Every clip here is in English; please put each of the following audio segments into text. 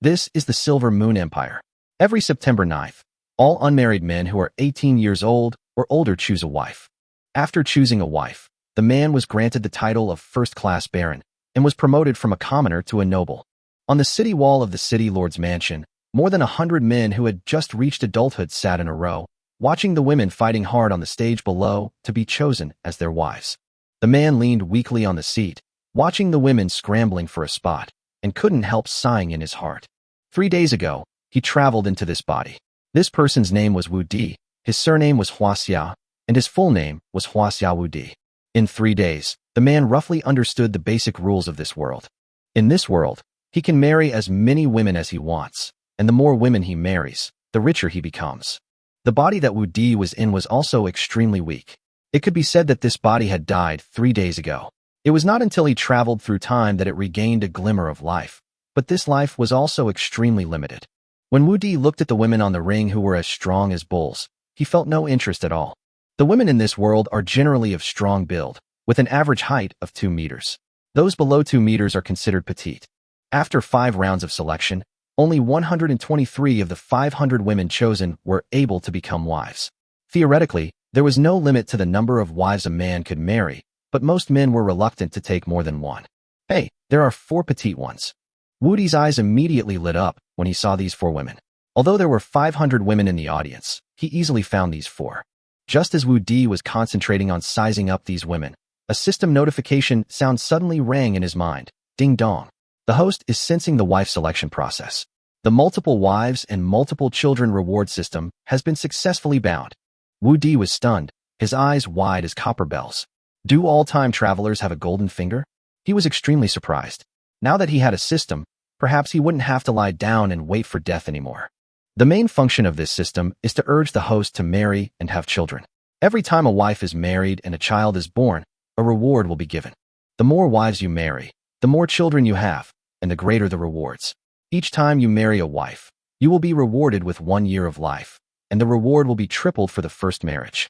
This is the Silver Moon Empire. Every September 9th, all unmarried men who are 18 years old or older choose a wife. After choosing a wife, the man was granted the title of first-class baron and was promoted from a commoner to a noble. On the city wall of the city lord's mansion, more than 100 men who had just reached adulthood sat in a row, watching the women fighting hard on the stage below to be chosen as their wives. The man leaned weakly on the seat, watching the women scrambling for a spot, and couldn't help sighing in his heart. 3 days ago, he traveled into this body. This person's name was Wu Di, his surname was Huaxia, and his full name was Huaxia Wu Di. In 3 days, the man roughly understood the basic rules of this world. In this world, he can marry as many women as he wants, and the more women he marries, the richer he becomes. The body that Wu Di was in was also extremely weak. It could be said that this body had died 3 days ago. It was not until he traveled through time that it regained a glimmer of life, but this life was also extremely limited. When Wu Di looked at the women on the ring who were as strong as bulls, he felt no interest at all. The women in this world are generally of strong build, with an average height of 2 meters. Those below 2 meters are considered petite. After 5 rounds of selection, only 123 of the 500 women chosen were able to become wives. Theoretically, there was no limit to the number of wives a man could marry, but most men were reluctant to take more than one. Hey, there are 4 petite ones. Wu Di's eyes immediately lit up when he saw these 4 women. Although there were 500 women in the audience, he easily found these 4. Just as Wu Di was concentrating on sizing up these women, a system notification sound suddenly rang in his mind. Ding dong. The host is sensing the wife selection process. The multiple wives and multiple children reward system has been successfully bound. Wu Di was stunned, his eyes wide as copper bells. Do all time travelers have a golden finger? He was extremely surprised. Now that he had a system, perhaps he wouldn't have to lie down and wait for death anymore. The main function of this system is to urge the host to marry and have children. Every time a wife is married and a child is born, a reward will be given. The more wives you marry, the more children you have, and the greater the rewards. Each time you marry a wife, you will be rewarded with 1 year of life, and the reward will be tripled for the first marriage.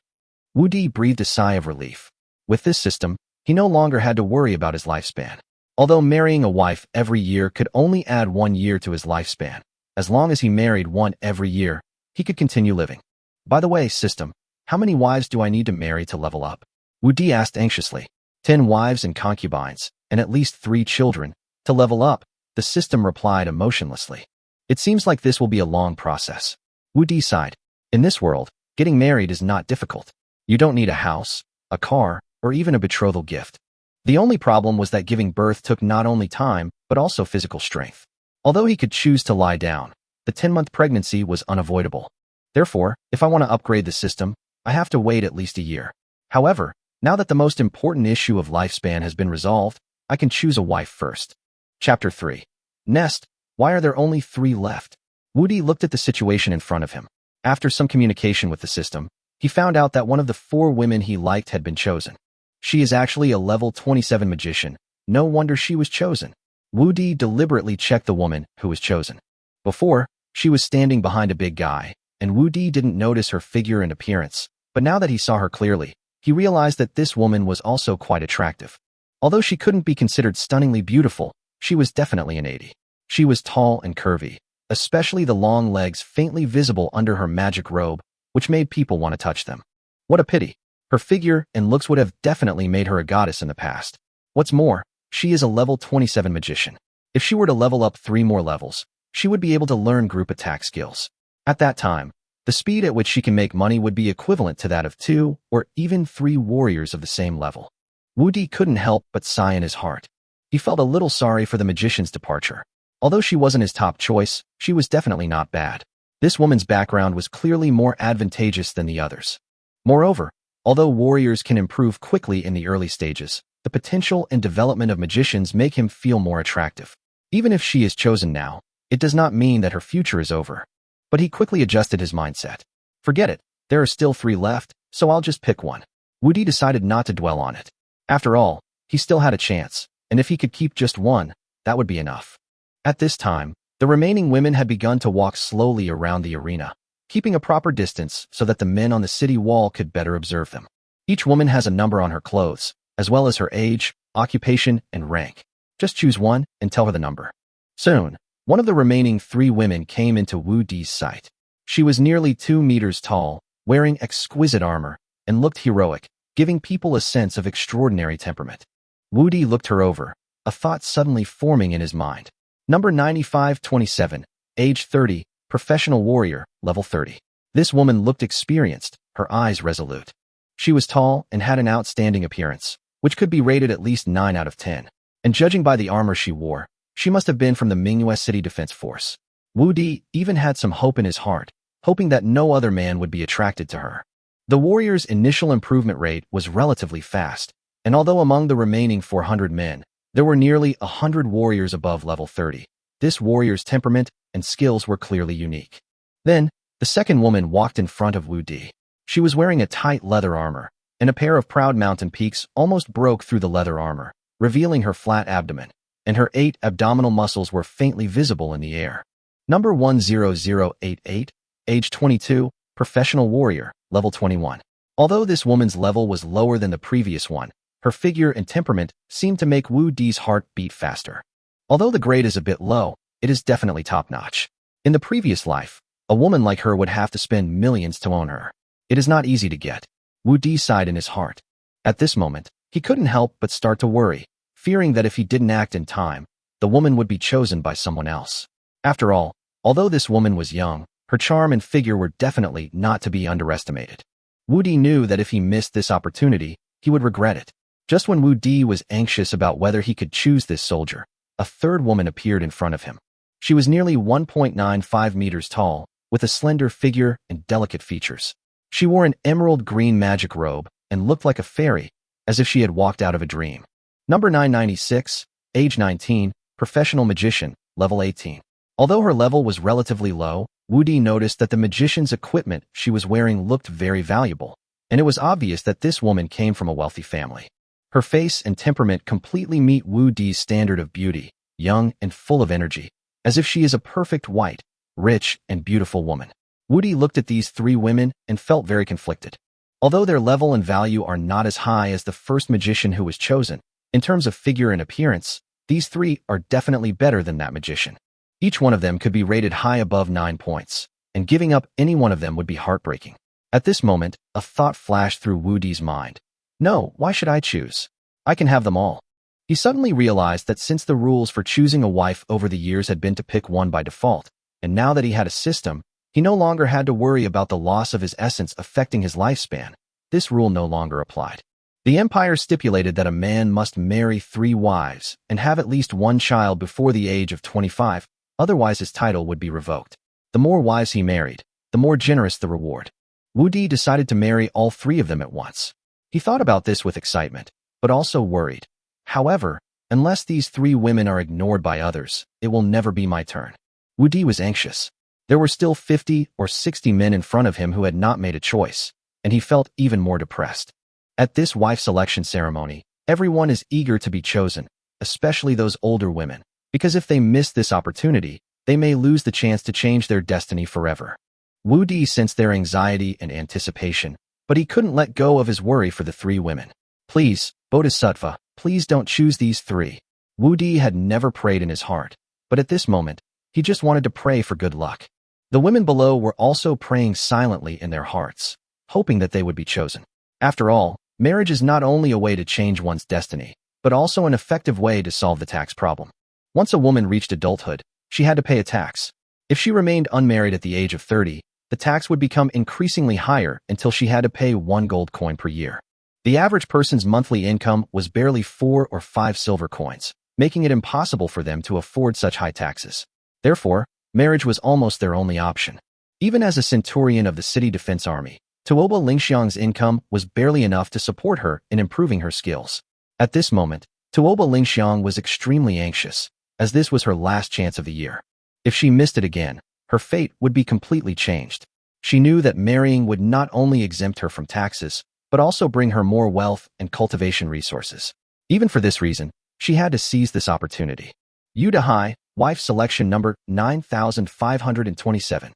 Wu Di breathed a sigh of relief. With this system, he no longer had to worry about his lifespan. Although marrying a wife every year could only add 1 year to his lifespan, as long as he married one every year, he could continue living. By the way, system, how many wives do I need to marry to level up? Wu Di asked anxiously. 10 wives and concubines, and at least 3 children. To level up, the system replied emotionlessly. It seems like this will be a long process. Wu Di sighed. In this world, getting married is not difficult. You don't need a house, a car, or even a betrothal gift. The only problem was that giving birth took not only time, but also physical strength. Although he could choose to lie down, the 10-month pregnancy was unavoidable. Therefore, if I want to upgrade the system, I have to wait at least a year. However, now that the most important issue of lifespan has been resolved, I can choose a wife first. Chapter 3. Nest, why are there only 3 left? Wu Di looked at the situation in front of him. After some communication with the system, he found out that one of the 4 women he liked had been chosen. She is actually a level 27 magician. No wonder she was chosen. Wu Di deliberately checked the woman who was chosen. Before, she was standing behind a big guy, and Wu Di didn't notice her figure and appearance, but now that he saw her clearly, he realized that this woman was also quite attractive. Although she couldn't be considered stunningly beautiful, she was definitely an 80. She was tall and curvy, especially the long legs faintly visible under her magic robe, which made people want to touch them. What a pity. Her figure and looks would have definitely made her a goddess in the past. What's more, she is a level 27 magician. If she were to level up 3 more levels, she would be able to learn group attack skills. At that time, the speed at which she can make money would be equivalent to that of 2 or even 3 warriors of the same level. Wu Di couldn't help but sigh in his heart. He felt a little sorry for the magician's departure. Although she wasn't his top choice, she was definitely not bad. This woman's background was clearly more advantageous than the others. Moreover, although warriors can improve quickly in the early stages, the potential and development of magicians make him feel more attractive. Even if she is chosen now, it does not mean that her future is over. But he quickly adjusted his mindset. Forget it, there are still 3 left, so I'll just pick one. Wu Di decided not to dwell on it. After all, he still had a chance, and if he could keep just one, that would be enough. At this time, the remaining women had begun to walk slowly around the arena, keeping a proper distance so that the men on the city wall could better observe them. Each woman has a number on her clothes, as well as her age, occupation, and rank. Just choose one and tell her the number. Soon, One of the remaining 3 women came into Wu Di's sight. She was nearly 2 meters tall, wearing exquisite armor, and looked heroic, giving people a sense of extraordinary temperament. Wu Di looked her over, a thought suddenly forming in his mind. Number 9527, age 30, professional warrior, level 30. This woman looked experienced, her eyes resolute. She was tall and had an outstanding appearance, which could be rated at least 9 out of 10. And judging by the armor she wore, she must have been from the Manhwa City Defense Force. Wu Di even had some hope in his heart, hoping that no other man would be attracted to her. The warrior's initial improvement rate was relatively fast, and although among the remaining 400 men, there were nearly 100 warriors above level 30, this warrior's temperament and skills were clearly unique. Then, the second woman walked in front of Wu Di. She was wearing a tight leather armor, and a pair of proud mountain peaks almost broke through the leather armor, revealing her flat abdomen, and her 8 abdominal muscles were faintly visible in the air. Number 10088, age 22, professional warrior, level 21. Although this woman's level was lower than the previous one, her figure and temperament seemed to make Wu Di's heart beat faster. Although the grade is a bit low, it is definitely top-notch. In the previous life, a woman like her would have to spend millions to own her. It is not easy to get. Wu Di sighed in his heart. At this moment, he couldn't help but start to worry, fearing that if he didn't act in time, the woman would be chosen by someone else. After all, although this woman was young, her charm and figure were definitely not to be underestimated. Wu Di knew that if he missed this opportunity, he would regret it. Just when Wu Di was anxious about whether he could choose this soldier, a third woman appeared in front of him. She was nearly 1.95 meters tall, with a slender figure and delicate features. She wore an emerald green magic robe and looked like a fairy, as if she had walked out of a dream. Number 996, age 19, professional magician, level 18. Although her level was relatively low, Wu Di noticed that the magician's equipment she was wearing looked very valuable, and it was obvious that this woman came from a wealthy family. Her face and temperament completely meet Wu Di's standard of beauty, young and full of energy, as if she is a perfect white, rich, and beautiful woman. Wu Di looked at these 3 women and felt very conflicted. Although their level and value are not as high as the first magician who was chosen, in terms of figure and appearance, these 3 are definitely better than that magician. Each one of them could be rated high above 9 points, and giving up any one of them would be heartbreaking. At this moment, a thought flashed through Wu Di's mind. No, why should I choose? I can have them all. He suddenly realized that since the rules for choosing a wife over the years had been to pick one by default, and now that he had a system, he no longer had to worry about the loss of his essence affecting his lifespan. This rule no longer applied. The empire stipulated that a man must marry 3 wives and have at least 1 child before the age of 25, otherwise his title would be revoked. The more wives he married, the more generous the reward. Wu Di decided to marry all 3 of them at once. He thought about this with excitement, but also worried. However, unless these 3 women are ignored by others, it will never be my turn. Wu Di was anxious. There were still 50 or 60 men in front of him who had not made a choice, and he felt even more depressed. At this wife selection ceremony, everyone is eager to be chosen, especially those older women, because if they miss this opportunity, they may lose the chance to change their destiny forever. Wu Di sensed their anxiety and anticipation, but he couldn't let go of his worry for the 3 women. Please, Bodhisattva, please don't choose these 3. Wu Di had never prayed in his heart, but at this moment, he just wanted to pray for good luck. The women below were also praying silently in their hearts, hoping that they would be chosen. After all, marriage is not only a way to change one's destiny, but also an effective way to solve the tax problem. Once a woman reached adulthood, she had to pay a tax. If she remained unmarried at the age of 30, the tax would become increasingly higher until she had to pay 1 gold coin per year. The average person's monthly income was barely 4 or 5 silver coins, making it impossible for them to afford such high taxes. Therefore, marriage was almost their only option. Even as a centurion of the city defense army, Tuoba Lingxiang's income was barely enough to support her in improving her skills. At this moment, Tuoba Lingxiang was extremely anxious, as this was her last chance of the year. If she missed it again, her fate would be completely changed. She knew that marrying would not only exempt her from taxes, but also bring her more wealth and cultivation resources. Even for this reason, she had to seize this opportunity. Yuda Hai, wife selection number 9527.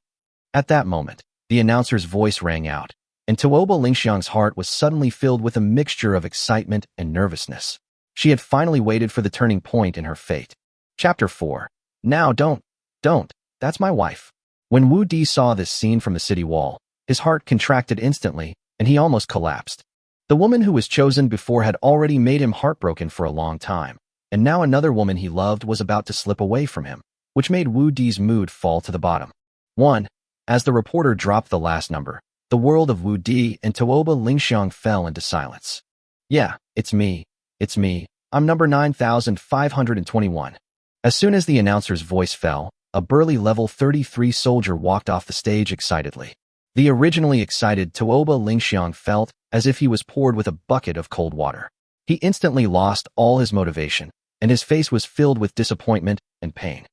At that moment, the announcer's voice rang out, and Tuoba Lingxiang's heart was suddenly filled with a mixture of excitement and nervousness. She had finally waited for the turning point in her fate. Chapter 4. Now don't. Don't. That's my wife. When Wu Di saw this scene from the city wall, his heart contracted instantly, and he almost collapsed. The woman who was chosen before had already made him heartbroken for a long time, and now another woman he loved was about to slip away from him, which made Wu Di's mood fall to the bottom. 1. As the reporter dropped the last number, the world of Wu Di and Tuoba Lingxiang fell into silence. Yeah, it's me. It's me. I'm number 9521. As soon as the announcer's voice fell, a burly level 33 soldier walked off the stage excitedly. The originally excited Tuoba Lingxiang felt as if he was poured with a bucket of cold water. He instantly lost all his motivation, and his face was filled with disappointment and pain.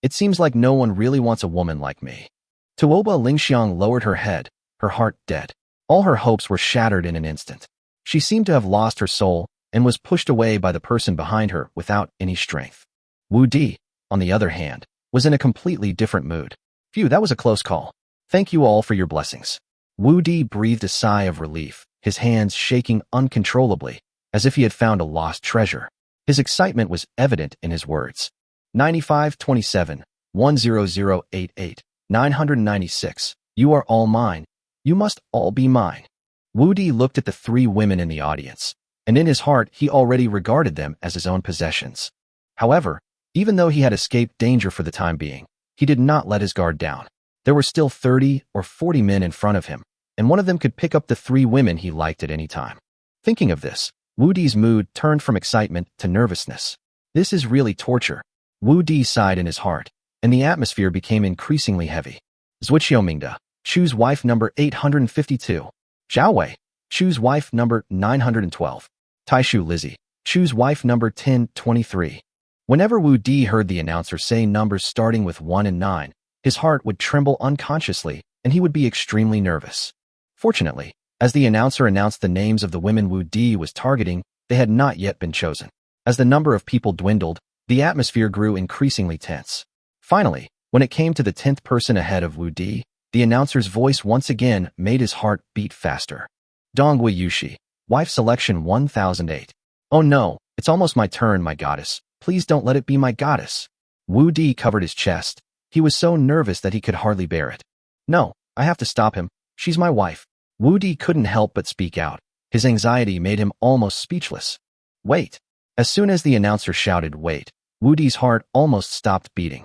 It seems like no one really wants a woman like me. Tuoba Lingxiang lowered her head, her heart dead. All her hopes were shattered in an instant. She seemed to have lost her soul and was pushed away by the person behind her without any strength. Wu Di, on the other hand, was in a completely different mood. Phew, that was a close call. Thank you all for your blessings. Wu Di breathed a sigh of relief, his hands shaking uncontrollably, as if he had found a lost treasure. His excitement was evident in his words. 9527, 10088, 996. You are all mine. You must all be mine. Wu Di looked at the three women in the audience, and in his heart he already regarded them as his own possessions. However, even though he had escaped danger for the time being, he did not let his guard down. There were still 30 or 40 men in front of him, and one of them could pick up the three women he liked at any time. Thinking of this, Wu Di's mood turned from excitement to nervousness. This is really torture. Wu Di sighed in his heart, and the atmosphere became increasingly heavy. Zhuqiumingda, choose wife number 852. Zhao Wei, choose wife number 912. Taishu Lizzie, choose wife number 1023. Whenever Wu Di heard the announcer say numbers starting with 1 and 9, his heart would tremble unconsciously, and he would be extremely nervous. Fortunately, as the announcer announced the names of the women Wu Di was targeting, they had not yet been chosen. As the number of people dwindled, the atmosphere grew increasingly tense. Finally, when it came to the 10th person ahead of Wu Di, the announcer's voice once again made his heart beat faster. Donghui Yushi, wife selection 1008. Oh no, it's almost my turn, my goddess. Please don't let it be my goddess. Wu Di covered his chest. He was so nervous that he could hardly bear it. No, I have to stop him. She's my wife. Wu Di couldn't help but speak out. His anxiety made him almost speechless. Wait. As soon as the announcer shouted wait, Wu Di's heart almost stopped beating.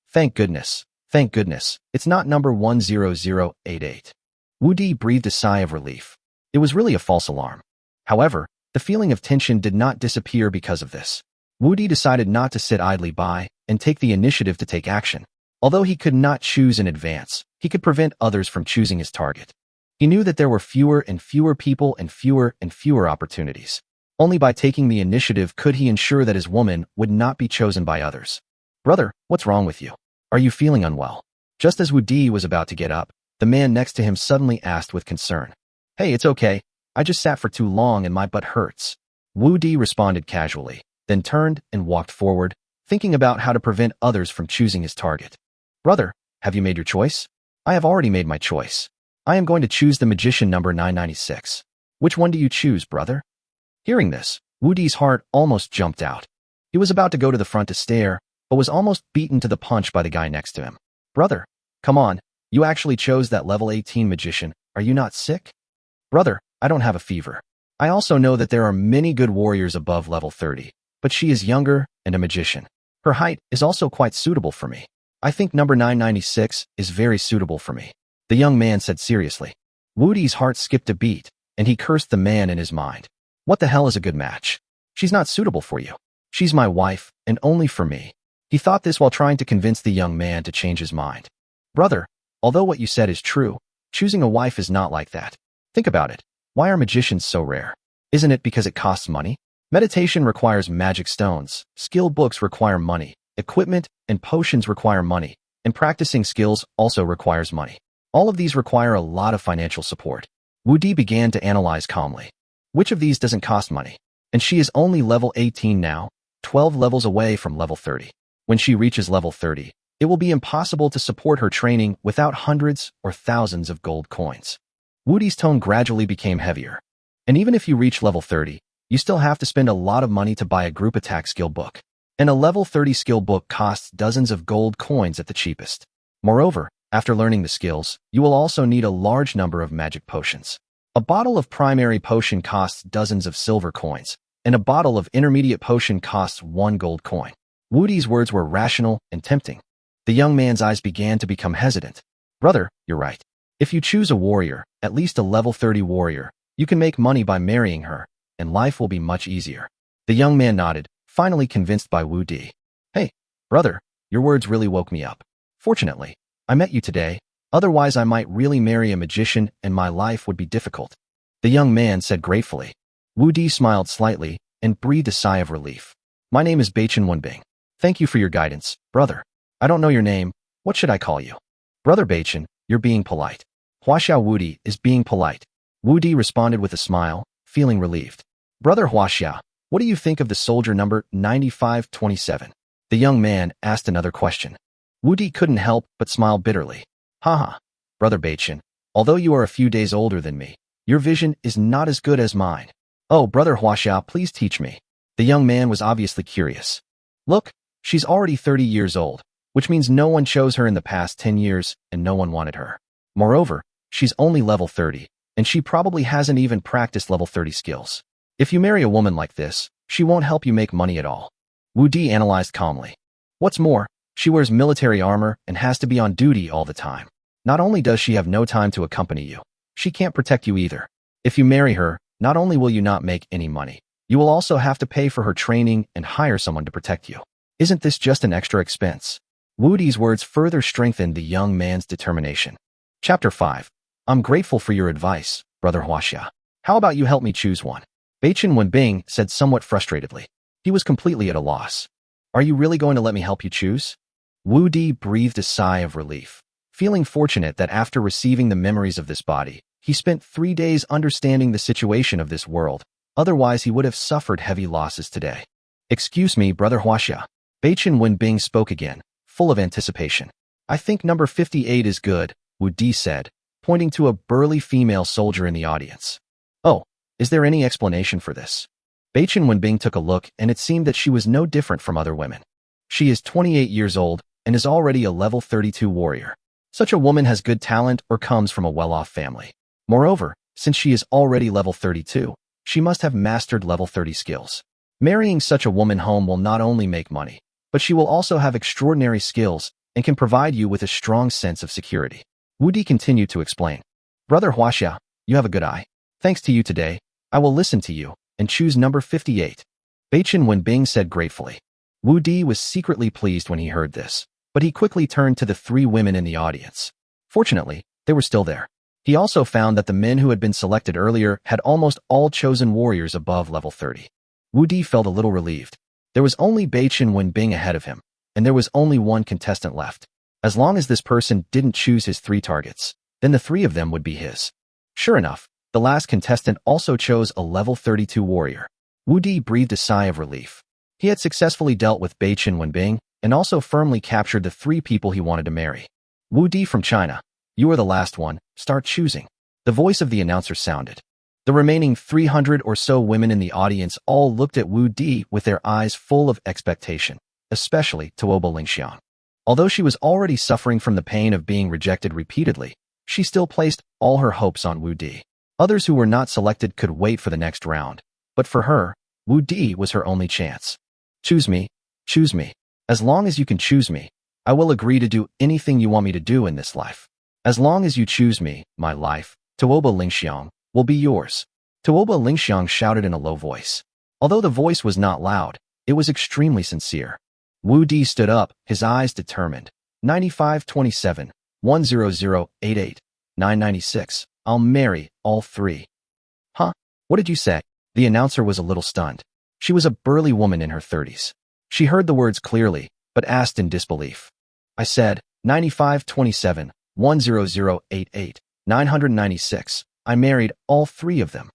Thank goodness. Thank goodness. It's not number 10088. Wu Di breathed a sigh of relief. It was really a false alarm. However, the feeling of tension did not disappear because of this. Wu Di decided not to sit idly by and take the initiative to take action. Although he could not choose in advance, he could prevent others from choosing his target. He knew that there were fewer and fewer people and fewer opportunities. Only by taking the initiative could he ensure that his woman would not be chosen by others. Brother, what's wrong with you? Are you feeling unwell? Just as Wu Di was about to get up, the man next to him suddenly asked with concern. Hey, it's okay. I just sat for too long and my butt hurts. Wu Di responded casually, then turned and walked forward, thinking about how to prevent others from choosing his target. Brother, have you made your choice? I have already made my choice. I am going to choose the magician number 996. Which one do you choose, brother? Hearing this, Wu Di's heart almost jumped out. He was about to go to the front to stare, but was almost beaten to the punch by the guy next to him. Brother, come on, you actually chose that level 18 magician. Are you not sick? Brother, I don't have a fever. I also know that there are many good warriors above level 30, but she is younger and a magician. Her height is also quite suitable for me. I think number 996 is very suitable for me, the young man said seriously. Wu Di's heart skipped a beat, and he cursed the man in his mind. What the hell is a good match? She's not suitable for you. She's my wife, and only for me. He thought this while trying to convince the young man to change his mind. Brother, although what you said is true, choosing a wife is not like that. Think about it. Why are magicians so rare? Isn't it because it costs money? Meditation requires magic stones, skill books require money, equipment and potions require money, and practicing skills also requires money. All of these require a lot of financial support. Wu Di began to analyze calmly. Which of these doesn't cost money? And she is only level 18 now, 12 levels away from level 30. When she reaches level 30, it will be impossible to support her training without hundreds or thousands of gold coins. Wu Di's tone gradually became heavier. And even if you reach level 30, you still have to spend a lot of money to buy a group attack skill book. and a level 30 skill book costs dozens of gold coins at the cheapest. Moreover, after learning the skills, you will also need a large number of magic potions. A bottle of primary potion costs dozens of silver coins, and a bottle of intermediate potion costs 1 gold coin. Wu Di's words were rational and tempting. The young man's eyes began to become hesitant. Brother, you're right. If you choose a warrior, at least a level 30 warrior, you can make money by marrying her, and life will be much easier. The young man nodded, finally convinced by Wu Di. Hey, brother, your words really woke me up. Fortunately, I met you today, otherwise I might really marry a magician and my life would be difficult. The young man said gratefully. Wu Di smiled slightly and breathed a sigh of relief. My name is Beichen Wenbing. Thank you for your guidance, brother. I don't know your name. What should I call you? Brother Beichen, you're being polite. Huaxiao Wu Di is being polite. Wu Di responded with a smile, feeling relieved. Brother Huaxia, what do you think of the soldier number 9527? The young man asked another question. Wu Di couldn't help but smile bitterly. Haha, Brother Beichen, although you are a few days older than me, your vision is not as good as mine. Oh, Brother Huaxia, please teach me. The young man was obviously curious. Look, she's already 30 years old, which means no one chose her in the past 10 years and no one wanted her. Moreover, she's only level 30, and she probably hasn't even practiced level 30 skills. If you marry a woman like this, she won't help you make money at all. Wu Di analyzed calmly. What's more, she wears military armor and has to be on duty all the time. Not only does she have no time to accompany you, she can't protect you either. If you marry her, not only will you not make any money, you will also have to pay for her training and hire someone to protect you. Isn't this just an extra expense? Wu Di's words further strengthened the young man's determination. Chapter 5. I'm grateful for your advice, Brother Huaxia. How about you help me choose one? Beichen Wenbing said somewhat frustratedly. He was completely at a loss. Are you really going to let me help you choose? Wu Di breathed a sigh of relief, feeling fortunate that after receiving the memories of this body, he spent 3 days understanding the situation of this world, otherwise he would have suffered heavy losses today. Excuse me, Brother Huaxia. Beichen Wenbing spoke again, full of anticipation. I think number 58 is good, Wu Di said, pointing to a burly female soldier in the audience. Oh, is there any explanation for this? Beichen Wenbing took a look and it seemed that she was no different from other women. She is 28 years old and is already a level 32 warrior. Such a woman has good talent or comes from a well-off family. Moreover, since she is already level 32, she must have mastered level 30 skills. Marrying such a woman home will not only make money, but she will also have extraordinary skills and can provide you with a strong sense of security. Wu Di continued to explain. Brother Huaxia, you have a good eye. Thanks to you today, I will listen to you and choose number 58. Beichen Wenbing said gratefully. Wu Di was secretly pleased when he heard this, but he quickly turned to the 3 women in the audience. Fortunately, they were still there. He also found that the men who had been selected earlier had almost all chosen warriors above level 30. Wu Di felt a little relieved. There was only Beichen Wenbing ahead of him, and there was only one contestant left. As long as this person didn't choose his 3 targets, then the 3 of them would be his. Sure enough, the last contestant also chose a level 32 warrior. Wu Di breathed a sigh of relief. He had successfully dealt with Beichen Wenbing and also firmly captured the 3 people he wanted to marry. Wu Di from China, you are the last one, start choosing. The voice of the announcer sounded. The remaining 300 or so women in the audience all looked at Wu Di with their eyes full of expectation, especially Tuoba Lingxiang. Although she was already suffering from the pain of being rejected repeatedly, she still placed all her hopes on Wu Di. Others who were not selected could wait for the next round, but for her, Wu Di was her only chance. Choose me, choose me. As long as you can choose me, I will agree to do anything you want me to do in this life. As long as you choose me, my life, Tuoba Lingxiang, will be yours. Tuoba Lingxiang shouted in a low voice. Although the voice was not loud, it was extremely sincere. Wu Di stood up, his eyes determined. 9527, 10088, 996. I'll marry all 3. Huh? What did you say? The announcer was a little stunned. She was a burly woman in her 30s. She heard the words clearly, but asked in disbelief. I said, 9527, 10088, 996. I married all 3 of them.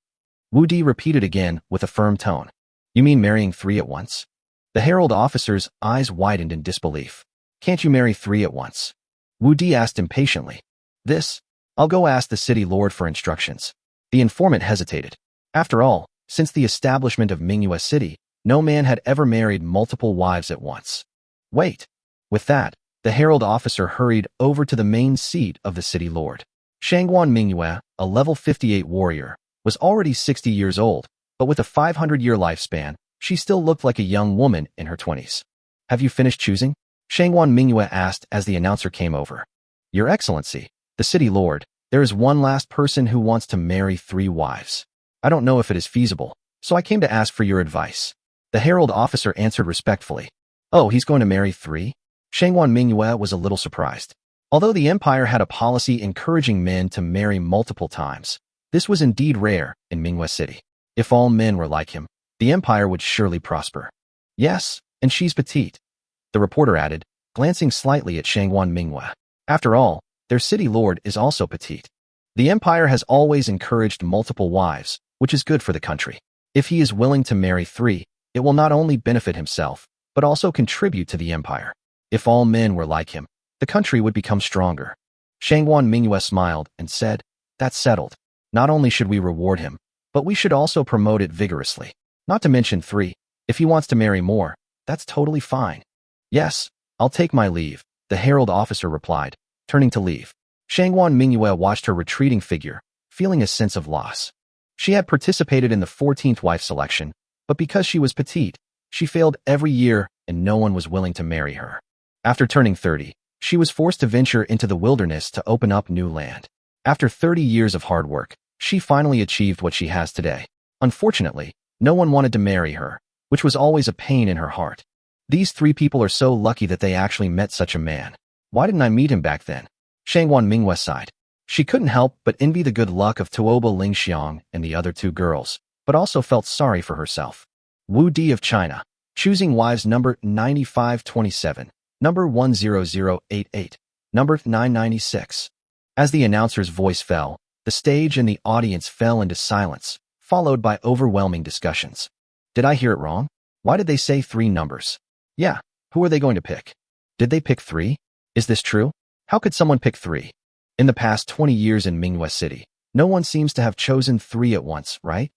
Wu Di repeated again with a firm tone. You mean marrying 3 at once? The herald officer's eyes widened in disbelief. Can't you marry 3 at once? Wu Di asked impatiently. I'll go ask the city lord for instructions. The informant hesitated. After all, since the establishment of Manhwa City, No man had ever married multiple wives at once. Wait. With that, the herald officer hurried over to the main seat of the city lord. Shangguan Mingyue, a level 58 warrior, was already 60 years old, but with a 500-year lifespan, she still looked like a young woman in her 20s. Have you finished choosing? Shangguan Mingyue asked as the announcer came over. Your Excellency, the city lord, there is one last person who wants to marry 3 wives. I don't know if it is feasible, so I came to ask for your advice. The herald officer answered respectfully. Oh, he's going to marry 3? Shangguan Mingyue was a little surprised. Although the empire had a policy encouraging men to marry multiple times, this was indeed rare in Mingyue City. If all men were like him, the empire would surely prosper. Yes, and she's petite, the reporter added, glancing slightly at Shangguan Mingyue. After all, their city lord is also petite. The empire has always encouraged multiple wives, which is good for the country. If he is willing to marry 3, it will not only benefit himself, but also contribute to the empire. If all men were like him, the country would become stronger. Shangguan Mingyue smiled and said, That's settled. Not only should we reward him, but we should also promote it vigorously. Not to mention 3, if he wants to marry more, that's totally fine. Yes, I'll take my leave, the herald officer replied, turning to leave. Shangguan Mingyue watched her retreating figure, feeling a sense of loss. She had participated in the 14th wife selection, but because she was petite, she failed every year and no one was willing to marry her. After turning 30, she was forced to venture into the wilderness to open up new land. After 30 years of hard work, she finally achieved what she has today. Unfortunately, no one wanted to marry her, which was always a pain in her heart. These 3 people are so lucky that they actually met such a man. Why didn't I meet him back then? Shangguan Mingyue sighed. She couldn't help but envy the good luck of Tuoba Lingxiang and the other 2 girls, but also felt sorry for herself. Wu Di of China, choosing wives number 9527, number 10088, number 996. As the announcer's voice fell, the stage and the audience fell into silence, followed by overwhelming discussions. Did I hear it wrong? Why did they say 3 numbers? Yeah, who are they going to pick? Did they pick 3? Is this true? How could someone pick 3? In the past 20 years in Mingyue City, no one seems to have chosen 3 at once, right?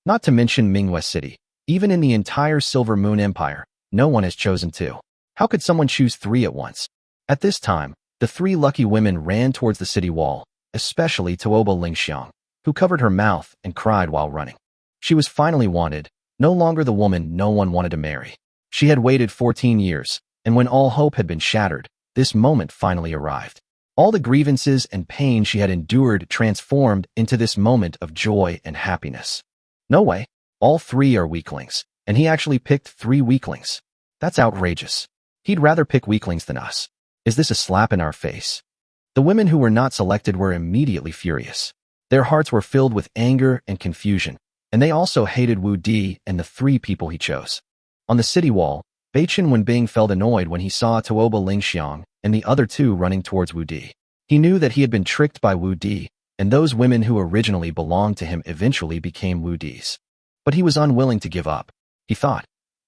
Not to mention Mingyue City. Even in the entire Silver Moon Empire, no one has chosen 2. How could someone choose 3 at once? At this time, the 3 lucky women ran towards the city wall, especially Tuoba Lingxiang, who covered her mouth and cried while running. She was finally wanted, no longer the woman no one wanted to marry. She had waited 14 years, and when all hope had been shattered, this moment finally arrived. All the grievances and pain she had endured transformed into this moment of joy and happiness. No way. All 3 are weaklings, and he actually picked 3 weaklings. That's outrageous. He'd rather pick weaklings than us. Is this a slap in our face? The women who were not selected were immediately furious. Their hearts were filled with anger and confusion, and they also hated Wu Di and the 3 people he chose. On the city wall, Beichen Wenbing felt annoyed when he saw Tuoba Lingxiang and the other 2 running towards Wu Di. He knew that he had been tricked by Wu Di, and those women who originally belonged to him eventually became Wu Di's. But he was unwilling to give up. He thought,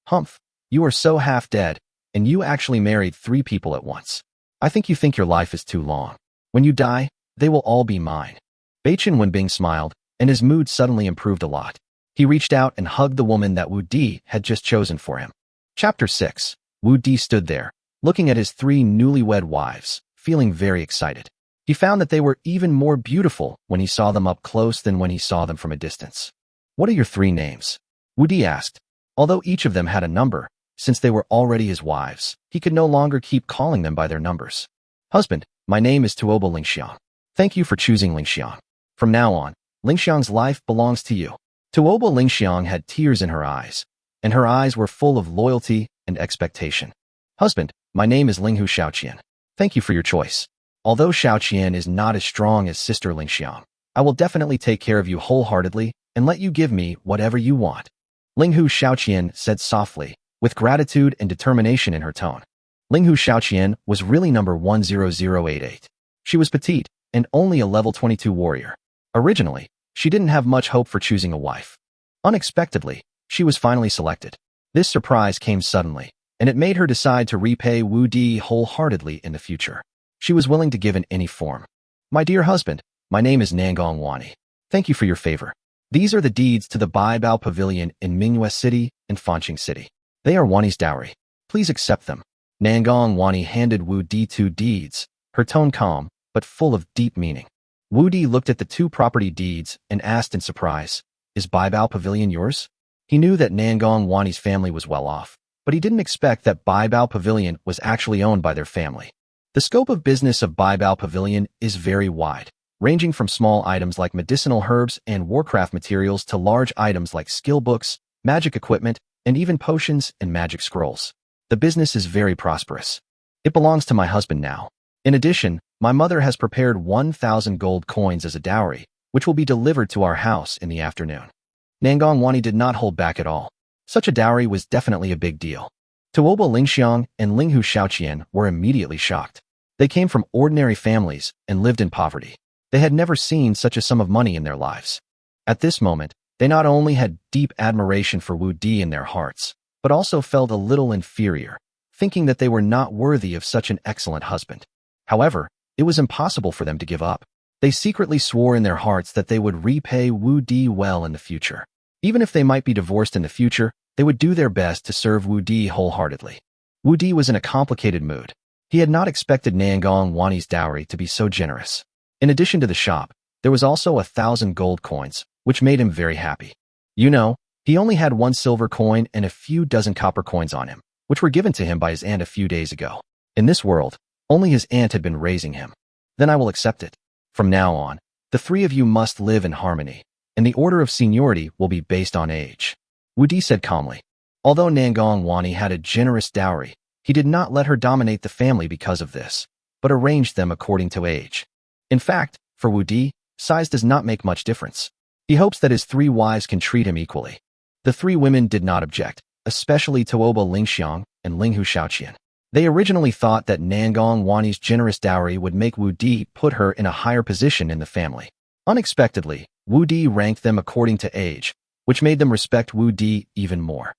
Humph, you are so half dead, and you actually married 3 people at once. I think you think your life is too long. When you die, they will all be mine. Beichen Wenbing smiled, and his mood suddenly improved a lot. He reached out and hugged the woman that Wu Di had just chosen for him. Chapter 6. Wu Di stood there, looking at his 3 newlywed wives, feeling very excited. He found that they were even more beautiful when he saw them up close than when he saw them from a distance. What are your 3 names? Wu Di asked. Although each of them had a number, since they were already his wives, he could no longer keep calling them by their numbers. Husband, my name is Tuoba Lingxiang. Thank you for choosing Lingxiang. From now on, Lingxiang's life belongs to you. Tuoba Lingxiang had tears in her eyes, and her eyes were full of loyalty and expectation. Husband, my name is Linghu Xiaoqian. Thank you for your choice. Although Xiaoqian is not as strong as sister Lingxiang, I will definitely take care of you wholeheartedly and let you give me whatever you want. Linghu Xiaoqian said softly, with gratitude and determination in her tone. Linghu Xiaoqian was really number 10088. She was petite and only a level 22 warrior. Originally, she didn't have much hope for choosing a wife. Unexpectedly, she was finally selected. This surprise came suddenly, and it made her decide to repay Wu Di wholeheartedly in the future. She was willing to give in any form. My dear husband, my name is Nangong Wani. Thank you for your favor. These are the deeds to the Baibao Pavilion in Manhwa City and Fancheng City. They are Wani's dowry. Please accept them. Nangong Wani handed Wu Di 2 deeds, her tone calm, but full of deep meaning. Wu Di looked at the 2 property deeds and asked in surprise, "Is Baibao Pavilion yours?" He knew that Nangong Wani's family was well off, but he didn't expect that Baibao Pavilion was actually owned by their family. The scope of business of Baibao Pavilion is very wide, ranging from small items like medicinal herbs and warcraft materials to large items like skill books, magic equipment, and even potions and magic scrolls. The business is very prosperous. It belongs to my husband now. In addition, my mother has prepared 1,000 gold coins as a dowry, which will be delivered to our house in the afternoon. Nangong Wani did not hold back at all. Such a dowry was definitely a big deal. Tuoba Lingxiang and Linghu Shaoqian were immediately shocked. They came from ordinary families and lived in poverty. They had never seen such a sum of money in their lives. At this moment, they not only had deep admiration for Wu Di in their hearts, but also felt a little inferior, thinking that they were not worthy of such an excellent husband. However, it was impossible for them to give up. They secretly swore in their hearts that they would repay Wu Di well in the future. Even if they might be divorced in the future, they would do their best to serve Wu Di wholeheartedly. Wu Di was in a complicated mood. He had not expected Nangong Wani's dowry to be so generous. In addition to the shop, there was also 1,000 gold coins, which made him very happy. You know, he only had 1 silver coin and a few dozen copper coins on him, which were given to him by his aunt a few days ago. In this world, only his aunt had been raising him. Then I will accept it. From now on, the 3 of you must live in harmony, and the order of seniority will be based on age. Wu Di said calmly. Although Nangong Wani had a generous dowry, he did not let her dominate the family because of this, but arranged them according to age. In fact, for Wu Di, size does not make much difference. He hopes that his 3 wives can treat him equally. The 3 women did not object, especially Tuoba Lingxiang and Linghu Shaoqian. They originally thought that Nangong Wani's generous dowry would make Wu Di put her in a higher position in the family. Unexpectedly, Wu Di ranked them according to age, which made them respect Wu Di even more.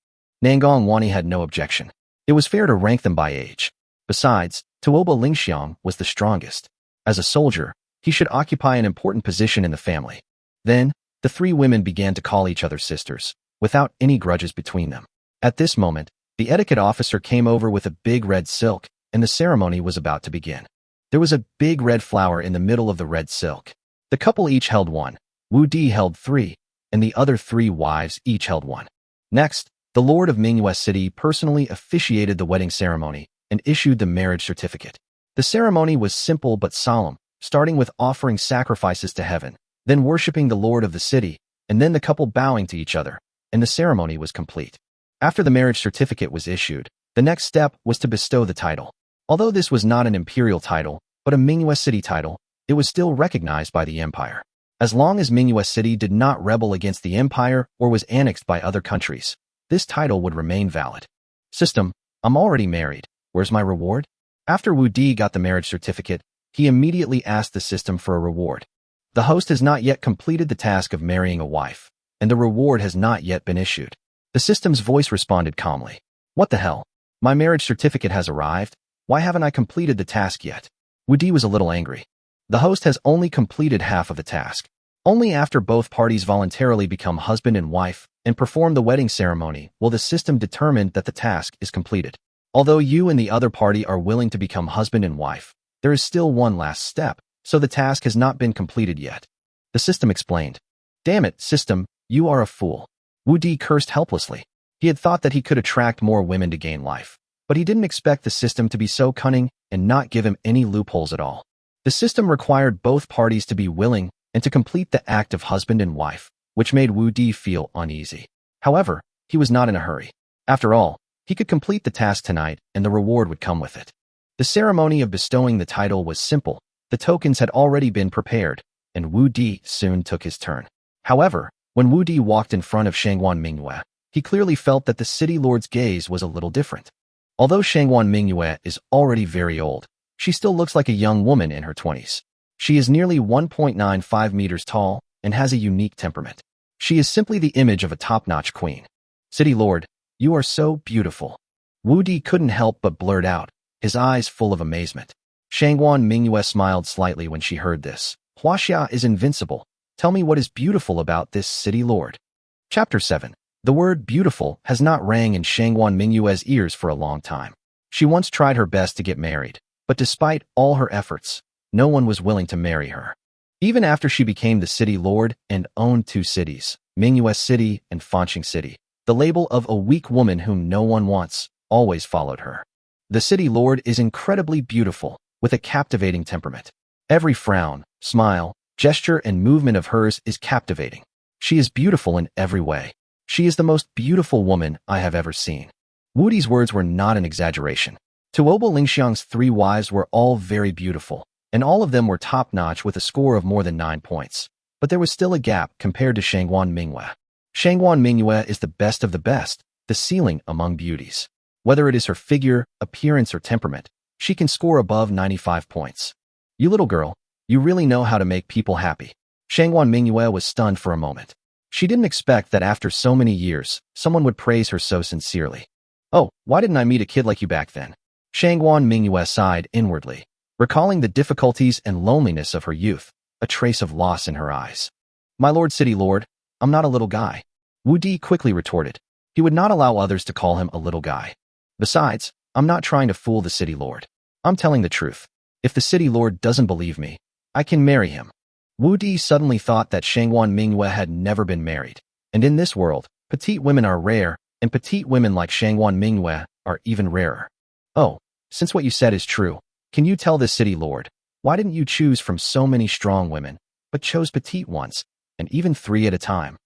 Nangong Wani had no objection. It was fair to rank them by age. Besides, Tuoba Lingxiang was the strongest. As a soldier, he should occupy an important position in the family. Then, the 3 women began to call each other sisters, without any grudges between them. At this moment, the etiquette officer came over with a big red silk, and the ceremony was about to begin. There was a big red flower in the middle of the red silk. The couple each held 1. Wu Di held 3, and the other 3 wives each held 1. Next, the Lord of Manhwa City personally officiated the wedding ceremony and issued the marriage certificate. The ceremony was simple but solemn, starting with offering sacrifices to heaven, then worshipping the Lord of the city, and then the couple bowing to each other, and the ceremony was complete. After the marriage certificate was issued, the next step was to bestow the title. Although this was not an imperial title, but a Manhwa City title, it was still recognized by the empire. As long as Manhwa City did not rebel against the empire or was annexed by other countries, this title would remain valid. System, I'm already married. Where's my reward? After Wu Di got the marriage certificate, he immediately asked the system for a reward. The host has not yet completed the task of marrying a wife, and the reward has not yet been issued. The system's voice responded calmly. What the hell? My marriage certificate has arrived. Why haven't I completed the task yet? Wu Di was a little angry. The host has only completed half of the task. Only after both parties voluntarily become husband and wife and perform the wedding ceremony will the system determine that the task is completed. Although you and the other party are willing to become husband and wife, there is still one last step, so the task has not been completed yet. The system explained. Damn it, system, you are a fool. Wu Di cursed helplessly. He had thought that he could attract more women to gain life, but he didn't expect the system to be so cunning and not give him any loopholes at all. The system required both parties to be willing and to complete the act of husband and wife, which made Wu Di feel uneasy. However, he was not in a hurry. After all, he could complete the task tonight and the reward would come with it. The ceremony of bestowing the title was simple. The tokens had already been prepared, and Wu Di soon took his turn. However, when Wu Di walked in front of Shangwan Mingyue, he clearly felt that the city lord's gaze was a little different. Although Shangwan Mingyue is already very old, she still looks like a young woman in her 20s. She is nearly 1.95 meters tall and has a unique temperament. She is simply the image of a top-notch queen. City Lord, you are so beautiful. Wu Di couldn't help but blurt out, his eyes full of amazement. Shangwan Mingyue smiled slightly when she heard this. Huaxia is invincible. Tell me what is beautiful about this city, Lord. Chapter 7. The word beautiful has not rang in Shangwan Mingyue's ears for a long time. She once tried her best to get married, but despite all her efforts, no one was willing to marry her. Even after she became the city lord and owned two cities, Mingyue City and Fanqing City, the label of a weak woman whom no one wants always followed her. The city lord is incredibly beautiful, with a captivating temperament. Every frown, smile, gesture, and movement of hers is captivating. She is beautiful in every way. She is the most beautiful woman I have ever seen. Wu Di's words were not an exaggeration. Tuoba Lingxiang's 3 wives were all very beautiful, and all of them were top-notch with a score of more than 9 points. But there was still a gap compared to Shangwan Mingyue. Shangwan Mingyue is the best of the best, the ceiling among beauties. Whether it is her figure, appearance, or temperament, she can score above 95 points. You little girl, you really know how to make people happy. Shangwan Mingyue was stunned for a moment. She didn't expect that after so many years, someone would praise her so sincerely. Oh, why didn't I meet a kid like you back then? Shangwan Mingyue sighed inwardly, recalling the difficulties and loneliness of her youth, a trace of loss in her eyes. My lord city lord, I'm not a little guy. Wu Di quickly retorted. He would not allow others to call him a little guy. Besides, I'm not trying to fool the city lord. I'm telling the truth. If the city lord doesn't believe me, I can marry him. Wu Di suddenly thought that Shangwan Mingyue had never been married. And in this world, petite women are rare, and petite women like Shangwan Mingyue are even rarer. Oh, since what you said is true, can you tell the city lord, why didn't you choose from so many strong women, but chose petite ones, and even 3 at a time?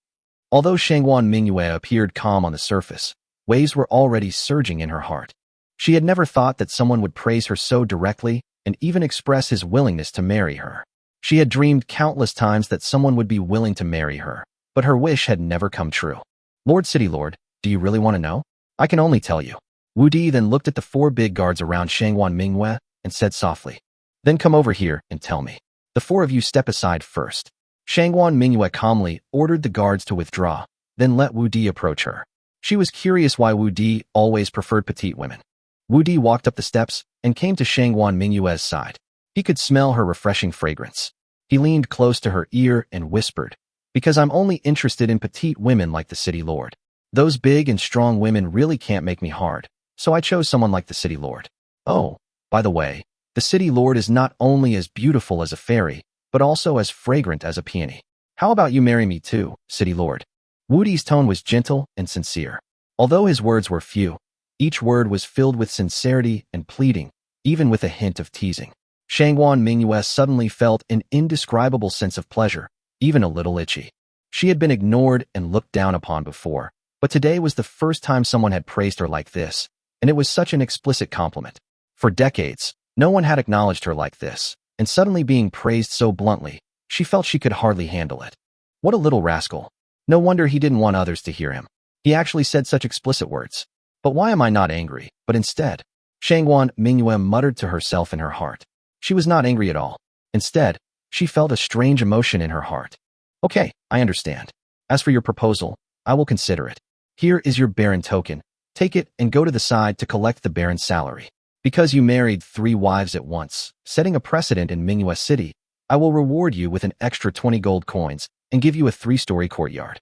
Although Shangwan Mingyue appeared calm on the surface, waves were already surging in her heart. She had never thought that someone would praise her so directly and even express his willingness to marry her. She had dreamed countless times that someone would be willing to marry her, but her wish had never come true. Lord City Lord, do you really want to know? I can only tell you. Wu Di then looked at the 4 big guards around Shangwan Mingyue and said softly, then come over here and tell me. The 4 of you step aside first. Shangwan Mingyue calmly ordered the guards to withdraw, then let Wu Di approach her. She was curious why Wu Di always preferred petite women. Wu Di walked up the steps and came to Shangwan Mingyue's side. He could smell her refreshing fragrance. He leaned close to her ear and whispered, because I'm only interested in petite women like the city lord. Those big and strong women really can't make me hard, so I chose someone like the city lord. Oh, by the way, the city lord is not only as beautiful as a fairy, but also as fragrant as a peony. How about you marry me too, city lord? Wu Di's tone was gentle and sincere. Although his words were few, each word was filled with sincerity and pleading, even with a hint of teasing. Shangwan Mingyue suddenly felt an indescribable sense of pleasure, even a little itchy. She had been ignored and looked down upon before, but today was the first time someone had praised her like this, and it was such an explicit compliment. For decades, no one had acknowledged her like this, and suddenly being praised so bluntly, she felt she could hardly handle it. What a little rascal. No wonder he didn't want others to hear him. He actually said such explicit words. But why am I not angry, but instead? Shangwan Mingyue muttered to herself in her heart. She was not angry at all. Instead, she felt a strange emotion in her heart. Okay, I understand. As for your proposal, I will consider it. Here is your baron token. Take it and go to the side to collect the baron's salary. Because you married 3 wives at once, setting a precedent in Mingyue City, I will reward you with an extra 20 gold coins and give you a 3-story courtyard.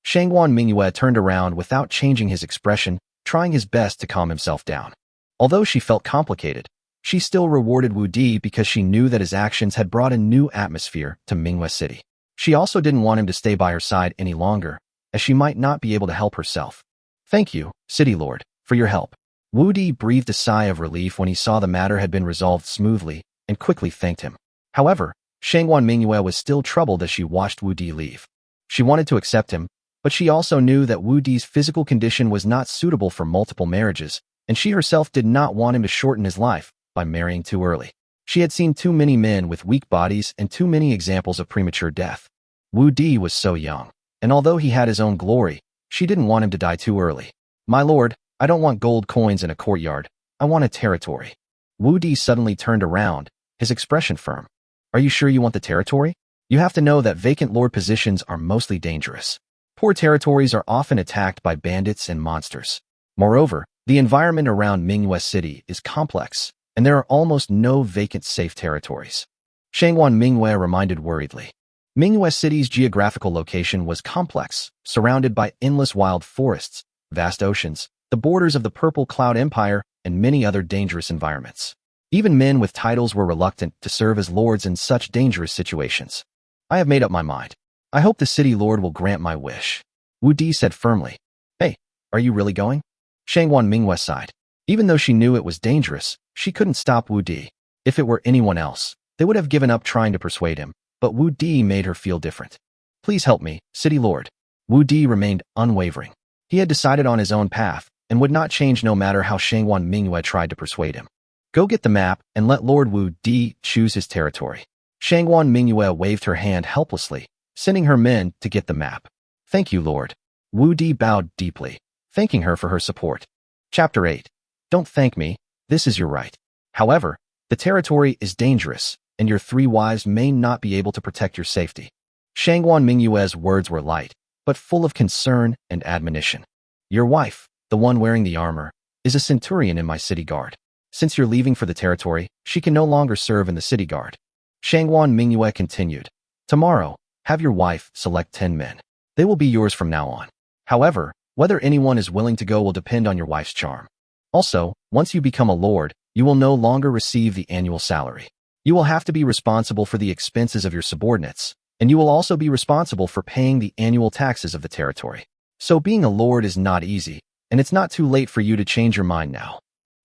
Shangwan Mingyue turned around without changing his expression, trying his best to calm himself down. Although she felt complicated, she still rewarded Wu Di because she knew that his actions had brought a new atmosphere to Mingyue City. She also didn't want him to stay by her side any longer, as she might not be able to help herself. Thank you, City Lord, for your help. Wu Di breathed a sigh of relief when he saw the matter had been resolved smoothly and quickly thanked him. However, Shangwan Mingyue was still troubled as she watched Wu Di leave. She wanted to accept him, but she also knew that Wu Di's physical condition was not suitable for multiple marriages, and she herself did not want him to shorten his life by marrying too early. She had seen too many men with weak bodies and too many examples of premature death. Wu Di was so young, and although he had his own glory, she didn't want him to die too early. My lord, I don't want gold coins in a courtyard. I want a territory. Wu Di suddenly turned around, his expression firm. Are you sure you want the territory? You have to know that vacant lord positions are mostly dangerous. Poor territories are often attacked by bandits and monsters. Moreover, the environment around Mingyue City is complex, and there are almost no vacant safe territories. Shangwan Mingyue reminded worriedly. Manhwa City's geographical location was complex, surrounded by endless wild forests, vast oceans, the borders of the Purple Cloud Empire, and many other dangerous environments. Even men with titles were reluctant to serve as lords in such dangerous situations. I have made up my mind. I hope the city lord will grant my wish. Wu Di said firmly. Hey, are you really going? Shangwan Mingwei sighed. Even though she knew it was dangerous, she couldn't stop Wu Di. If it were anyone else, they would have given up trying to persuade him, but Wu Di made her feel different. Please help me, city lord. Wu Di remained unwavering. He had decided on his own path and would not change no matter how Shangwan Mingyue tried to persuade him. Go get the map and let Lord Wu Di choose his territory. Shangwan Mingyue waved her hand helplessly, sending her men to get the map. Thank you, Lord. Wu Di bowed deeply, thanking her for her support. Chapter 8. Don't thank me. This is your right. However, the territory is dangerous, and your 3 wives may not be able to protect your safety. Shangwan Mingyue's words were light, but full of concern and admonition. Your wife, the one wearing the armor, is a centurion in my city guard. Since you're leaving for the territory, she can no longer serve in the city guard. Shangwan Mingyue continued. Tomorrow, have your wife select 10 men. They will be yours from now on. However, whether anyone is willing to go will depend on your wife's charm. Also, once you become a lord, you will no longer receive the annual salary. You will have to be responsible for the expenses of your subordinates, and you will also be responsible for paying the annual taxes of the territory. So being a lord is not easy, and it's not too late for you to change your mind now.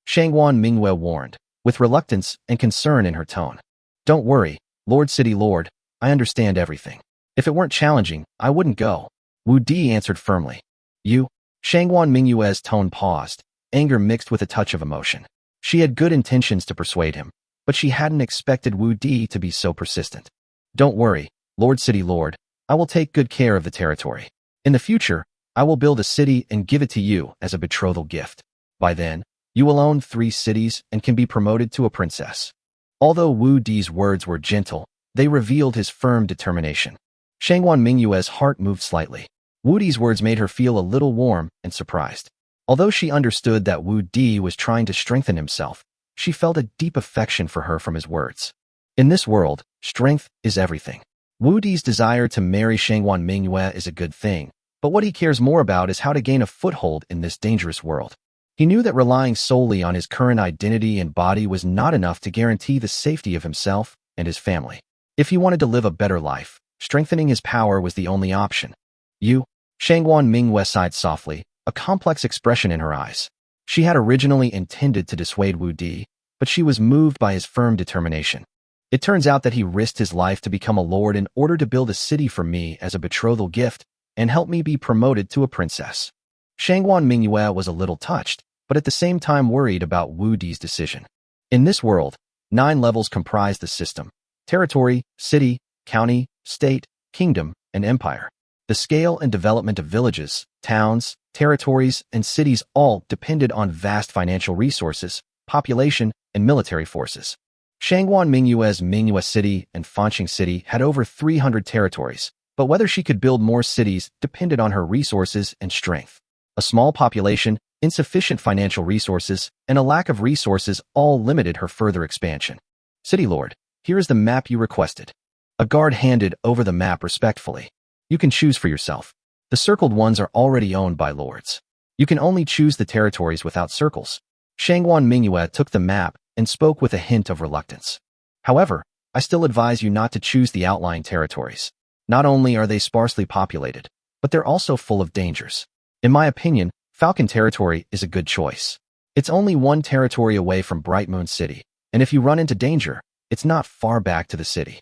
Shangwan Mingyue warned, with reluctance and concern in her tone. Don't worry, Lord City Lord, I understand everything. If it weren't challenging, I wouldn't go. Wu Di answered firmly. You? Shangwan Mingyue's tone paused, anger mixed with a touch of emotion. She had good intentions to persuade him, but she hadn't expected Wu Di to be so persistent. Don't worry, Lord City Lord, I will take good care of the territory. In the future, I will build a city and give it to you as a betrothal gift. By then, you will own 3 cities and can be promoted to a princess. Although Wu Di's words were gentle, they revealed his firm determination. Shangwan Mingyue's heart moved slightly. Wu Di's words made her feel a little warm and surprised. Although she understood that Wu Di was trying to strengthen himself, she felt a deep affection for her from his words. In this world, strength is everything. Wu Di's desire to marry Shangwan Mingyue is a good thing, but what he cares more about is how to gain a foothold in this dangerous world. He knew that relying solely on his current identity and body was not enough to guarantee the safety of himself and his family. If he wanted to live a better life, strengthening his power was the only option. You? Shangwan Mingyue sighed softly, a complex expression in her eyes. She had originally intended to dissuade Wu Di, but she was moved by his firm determination. It turns out that he risked his life to become a lord in order to build a city for me as a betrothal gift and help me be promoted to a princess. Shangwan Mingyue was a little touched, but at the same time worried about Wu Di's decision. In this world, 9 levels comprise the system: territory, city, county, state, kingdom, and empire. The scale and development of villages, towns, territories, and cities all depended on vast financial resources, population, and military forces. Shangwan Mingyue's Mingyue City and Fanqing City had over 300 territories, but whether she could build more cities depended on her resources and strength. A small population, insufficient financial resources, and a lack of resources all limited her further expansion. City Lord, here is the map you requested. A guard handed over the map respectfully. You can choose for yourself. The circled ones are already owned by lords. You can only choose the territories without circles. Shangwan Mingyue took the map and spoke with a hint of reluctance. However, I still advise you not to choose the outlying territories. Not only are they sparsely populated, but they're also full of dangers. In my opinion, Falcon Territory is a good choice. It's only 1 territory away from Bright Moon City, and if you run into danger, it's not far back to the city.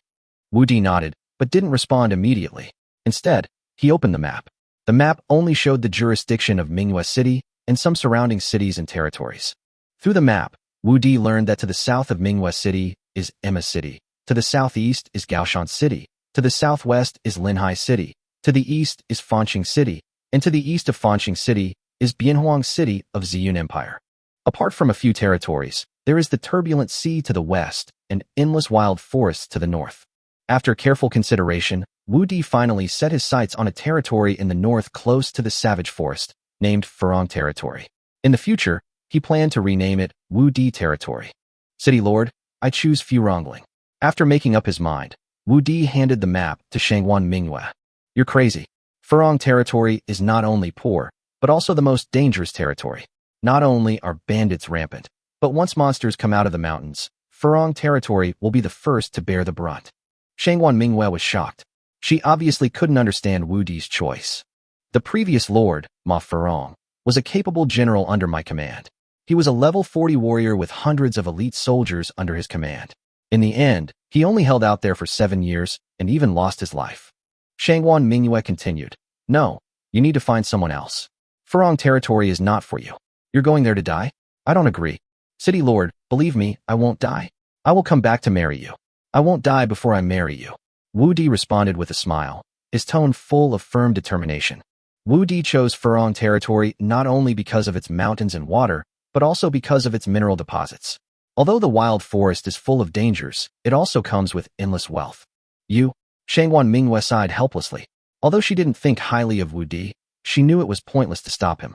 Wu Di nodded, but didn't respond immediately. Instead, he opened the map. The map only showed the jurisdiction of Mingyue City and some surrounding cities and territories. Through the map, Wu Di learned that to the south of Mingyue City is Emma City, to the southeast is Gaoshan City, to the southwest is Linhai City, to the east is Fanqing City, and to the east of Fanqing City is Bianhuang City of Ziyun Empire. Apart from a few territories, there is the turbulent sea to the west and endless wild forests to the north. After careful consideration, Wu Di finally set his sights on a territory in the north close to the savage forest, named Furong Territory. In the future, he planned to rename it Wu Di Territory. City Lord, I choose Furongling. After making up his mind, Wu Di handed the map to Shangwan Mingyue. You're crazy. Furong territory is not only poor, but also the most dangerous territory. Not only are bandits rampant, but once monsters come out of the mountains, Furong territory will be the first to bear the brunt. Shangwan Mingyue was shocked. She obviously couldn't understand Wu Di's choice. The previous lord, Ma Furong, was a capable general under my command. He was a level 40 warrior with hundreds of elite soldiers under his command. In the end, he only held out there for 7 years and even lost his life. Shangwan Mingyue continued, No, you need to find someone else. Furong territory is not for you. You're going there to die? I don't agree. City Lord, believe me, I won't die. I will come back to marry you. I won't die before I marry you. Wu Di responded with a smile, his tone full of firm determination. Wu Di chose Furong territory not only because of its mountains and water, but also because of its mineral deposits. Although the wild forest is full of dangers, it also comes with endless wealth. Shangwan Mingyue sighed helplessly. Although she didn't think highly of Wu Di, she knew it was pointless to stop him.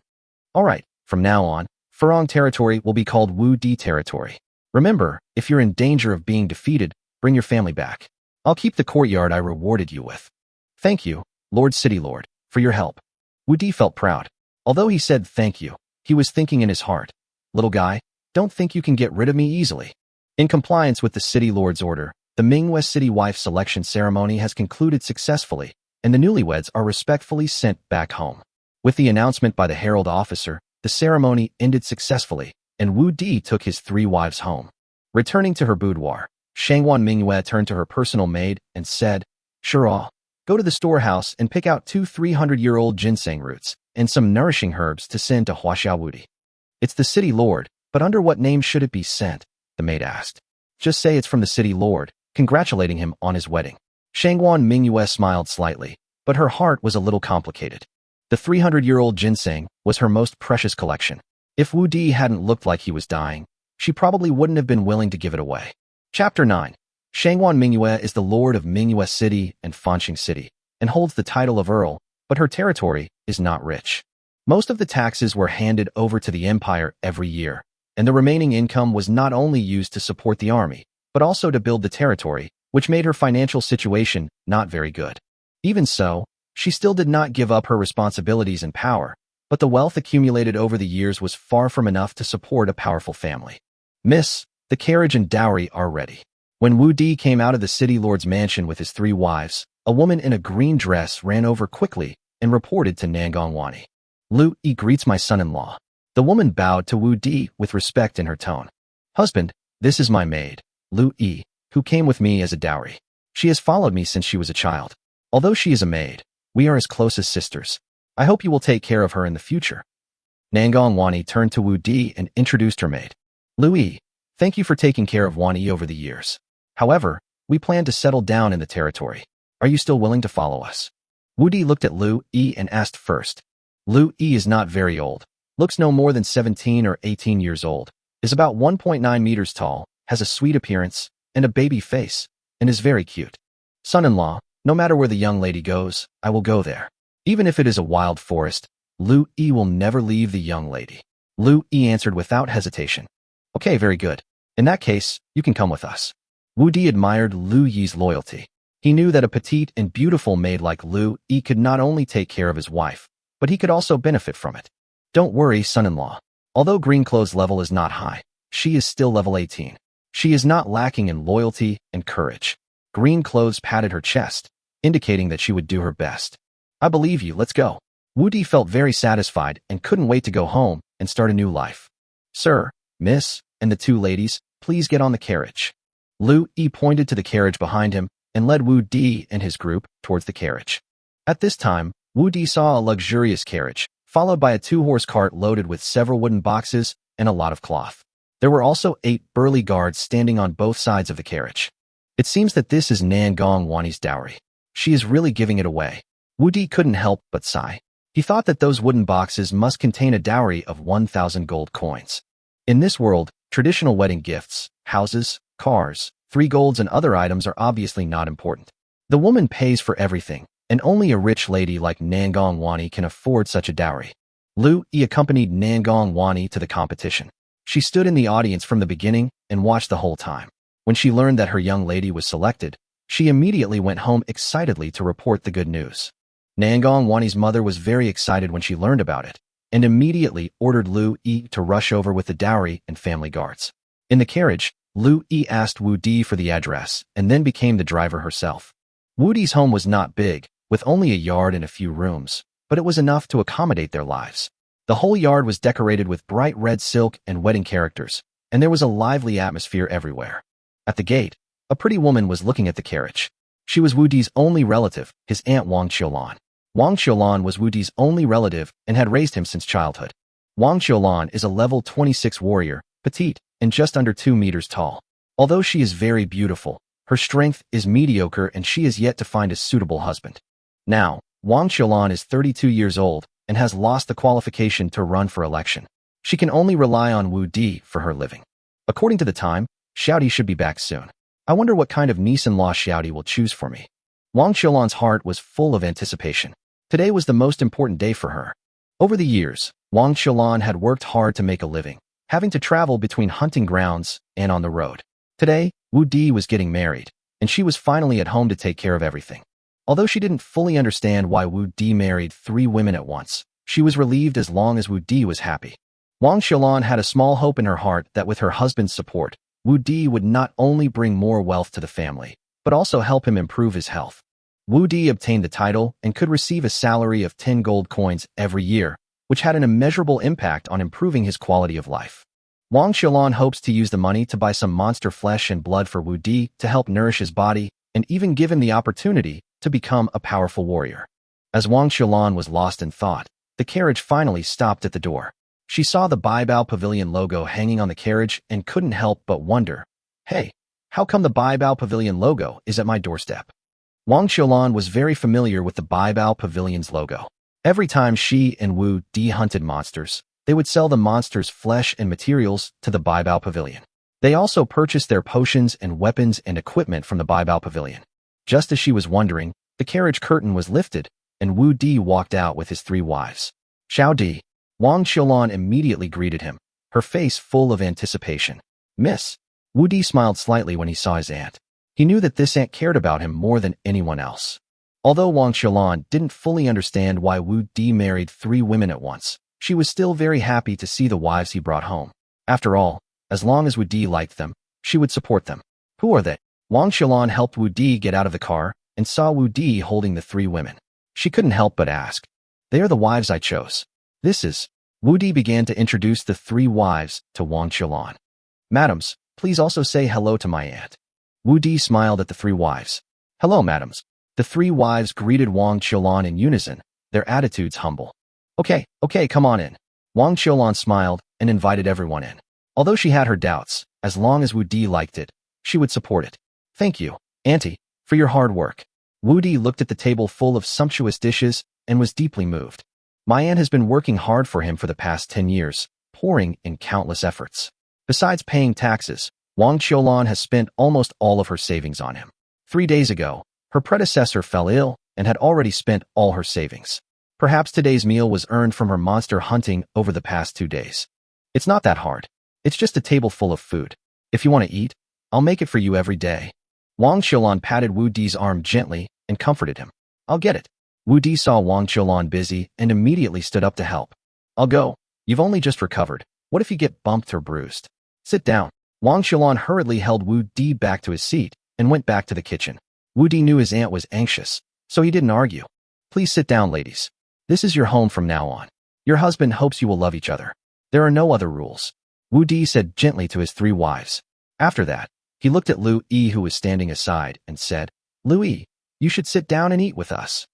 All right, from now on, Furong territory will be called Wu Di territory. Remember, if you're in danger of being defeated, bring your family back. I'll keep the courtyard I rewarded you with. Thank you, Lord City Lord, for your help. Wu Di felt proud. Although he said thank you, he was thinking in his heart, little guy, don't think you can get rid of me easily. In compliance with the City Lord's order, the Mingyue City wife selection ceremony has concluded successfully, and the newlyweds are respectfully sent back home. With the announcement by the herald officer, the ceremony ended successfully, and Wu Di took his 3 wives home. Returning to her boudoir, Shangwan Mingyue turned to her personal maid and said, Shura, go to the storehouse and pick out 2 300-year-old ginseng roots and some nourishing herbs to send to Huaxia Wu Di. It's the city lord, but under what name should it be sent? The maid asked. Just say it's from the city lord, congratulating him on his wedding. Shangwan Mingyue smiled slightly, but her heart was a little complicated. The 300-year-old ginseng was her most precious collection. If Wu Di hadn't looked like he was dying, she probably wouldn't have been willing to give it away. Chapter 9. Shangwan Mingyue is the lord of Mingyue City and Fanqing City, and holds the title of Earl, but her territory is not rich. Most of the taxes were handed over to the empire every year, and the remaining income was not only used to support the army, but also to build the territory, which made her financial situation not very good. Even so, she still did not give up her responsibilities and power, but the wealth accumulated over the years was far from enough to support a powerful family. Miss, the carriage and dowry are ready. When Wu Di came out of the city lord's mansion with his 3 wives, a woman in a green dress ran over quickly and reported to Nangong Wani. Lu Yi greets my son-in-law. The woman bowed to Wu Di with respect in her tone. Husband, this is my maid, Lu Yi, who came with me as a dowry. She has followed me since she was a child. Although she is a maid, we are as close as sisters. I hope you will take care of her in the future. Nangong Wani turned to Wu Di and introduced her maid. Lu Yi, thank you for taking care of Wani over the years. However, we plan to settle down in the territory. Are you still willing to follow us? Wu Di looked at Lu Yi and asked first. Lu Yi is not very old, looks no more than 17 or 18 years old, is about 1.9 meters tall, has a sweet appearance and a baby face, and is very cute. Son-in-law, no matter where the young lady goes, I will go there. Even if it is a wild forest, Lu Yi will never leave the young lady. Lu Yi answered without hesitation. Okay, very good. In that case, you can come with us. Wu Di admired Lu Yi's loyalty. He knew that a petite and beautiful maid like Lu Yi could not only take care of his wife, but he could also benefit from it. Don't worry, son-in-law. Although Green Clo's level is not high, she is still level 18. She is not lacking in loyalty and courage. Green Clothes patted her chest, indicating that she would do her best. I believe you, let's go. Wu Di felt very satisfied and couldn't wait to go home and start a new life. Sir, miss, and the 2 ladies, please get on the carriage. Lu Yi pointed to the carriage behind him and led Wu Di and his group towards the carriage. At this time, Wu Di saw a luxurious carriage, followed by a 2-horse cart loaded with several wooden boxes and a lot of cloth. There were also 8 burly guards standing on both sides of the carriage. It seems that this is Nangong Wani's dowry. She is really giving it away. Wu Di couldn't help but sigh. He thought that those wooden boxes must contain a dowry of 1,000 gold coins. In this world, traditional wedding gifts, houses, cars, 3 golds and other items are obviously not important. The woman pays for everything, and only a rich lady like Nangong Wani can afford such a dowry. Lu Yi accompanied Nangong Wani to the competition. She stood in the audience from the beginning and watched the whole time. When she learned that her young lady was selected, She immediately went home excitedly to report the good news. Nangong Wani's mother was very excited when she learned about it, and immediately ordered Lu Yi to rush over with the dowry and family guards. In the carriage, Lu Yi asked Wu Di for the address and then became the driver herself. Wu Di's home was not big, with only a yard and a few rooms, but it was enough to accommodate their lives. The whole yard was decorated with bright red silk and wedding characters, and there was a lively atmosphere everywhere. At the gate, a pretty woman was looking at the carriage. She was Wu Di's only relative, his aunt Wang Qiulan. Wang Qiulan was Wu Di's only relative and had raised him since childhood. Wang Qiulan is a level 26 warrior, petite, and just under 2 meters tall. Although she is very beautiful, her strength is mediocre and she is yet to find a suitable husband. Now, Wang Qiulan is 32 years old and has lost the qualification to run for election. She can only rely on Wu Di for her living. According to the time, Xiaodi should be back soon. I wonder what kind of niece-in-law Xiaodi will choose for me. Wang Qiulan's heart was full of anticipation. Today was the most important day for her. Over the years, Wang Qiulan had worked hard to make a living, having to travel between hunting grounds and on the road. Today, Wu Di was getting married, and she was finally at home to take care of everything. Although she didn't fully understand why Wu Di married 3 women at once, she was relieved as long as Wu Di was happy. Wang Qiulan had a small hope in her heart that with her husband's support, Wu Di would not only bring more wealth to the family, but also help him improve his health. Wu Di obtained the title and could receive a salary of 10 gold coins every year, which had an immeasurable impact on improving his quality of life. Wang Qiulan hopes to use the money to buy some monster flesh and blood for Wu Di to help nourish his body and even give him the opportunity to become a powerful warrior. As Wang Qiulan was lost in thought, the carriage finally stopped at the door. She saw the Baibao Pavilion logo hanging on the carriage and couldn't help but wonder, hey, how come the Baibao Pavilion logo is at my doorstep? Wang Qiulan was very familiar with the Baibao Pavilion's logo. Every time she and Wu Di hunted monsters, they would sell the monsters' flesh and materials to the Baibao Pavilion. They also purchased their potions and weapons and equipment from the Baibao Pavilion. Just as she was wondering, the carriage curtain was lifted, and Wu Di walked out with his 3 wives. Xiaodi. Wang Qiulan immediately greeted him, her face full of anticipation. Miss. Wu Di smiled slightly when he saw his aunt. He knew that this aunt cared about him more than anyone else. Although Wang Qiulan didn't fully understand why Wu Di married 3 women at once, she was still very happy to see the wives he brought home. After all, as long as Wu Di liked them, she would support them. Who are they? Wang Qiulan helped Wu Di get out of the car and saw Wu Di holding the 3 women. She couldn't help but ask. They are the wives I chose. This is. Wu Di began to introduce the 3 wives to Wang Qiulan. Madams, please also say hello to my aunt. Wu Di smiled at the 3 wives. Hello, madams. The 3 wives greeted Wang Qiulan in unison, their attitudes humble. Okay, come on in. Wang Qiulan smiled and invited everyone in. Although she had her doubts, as long as Wu Di liked it, she would support it. Thank you, auntie, for your hard work. Wu Di looked at the table full of sumptuous dishes and was deeply moved. My aunt has been working hard for him for the past 10 years, pouring in countless efforts. Besides paying taxes, Wang Qiulan has spent almost all of her savings on him. 3 days ago, her predecessor fell ill and had already spent all her savings. Perhaps today's meal was earned from her monster hunting over the past 2 days. It's not that hard. It's just a table full of food. If you want to eat, I'll make it for you every day. Wang Qiulan patted Wu Di's arm gently and comforted him. I'll get it. Wu Di saw Wang Qiulan busy and immediately stood up to help. I'll go. You've only just recovered. What if you get bumped or bruised? Sit down. Wang Qiulan hurriedly held Wu Di back to his seat and went back to the kitchen. Wu Di knew his aunt was anxious, so he didn't argue. Please sit down, ladies. This is your home from now on. Your husband hopes you will love each other. There are no other rules. Wu Di said gently to his 3 wives. After that, he looked at Lu Yi, who was standing aside, and said, Lu Yi, you should sit down and eat with us.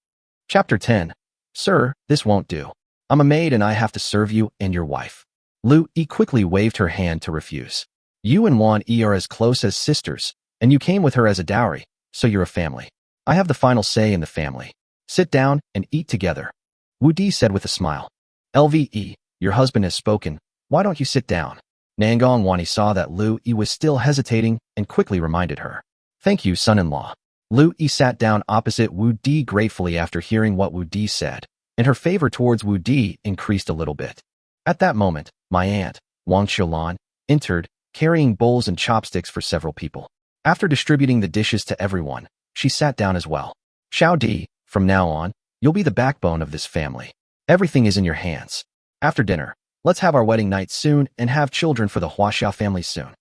Chapter 10. Sir, this won't do. I'm a maid and I have to serve you and your wife. Lu Yi quickly waved her hand to refuse. You and Wan Yi are as close as sisters, and you came with her as a dowry, so you're a family. I have the final say in the family. Sit down and eat together. Wu Di said with a smile. Lve, your husband has spoken. Why don't you sit down? Nangong Wani saw that Lu Yi was still hesitating and quickly reminded her. Thank you, son-in-law. Lu Yi sat down opposite Wu Di gratefully after hearing what Wu Di said, and her favor towards Wu Di increased a little bit. At that moment, my aunt, Wang Qiulan, entered, carrying bowls and chopsticks for several people. After distributing the dishes to everyone, she sat down as well. Xiao Di, from now on, you'll be the backbone of this family. Everything is in your hands. After dinner, let's have our wedding night soon and have children for the Huaxia family soon.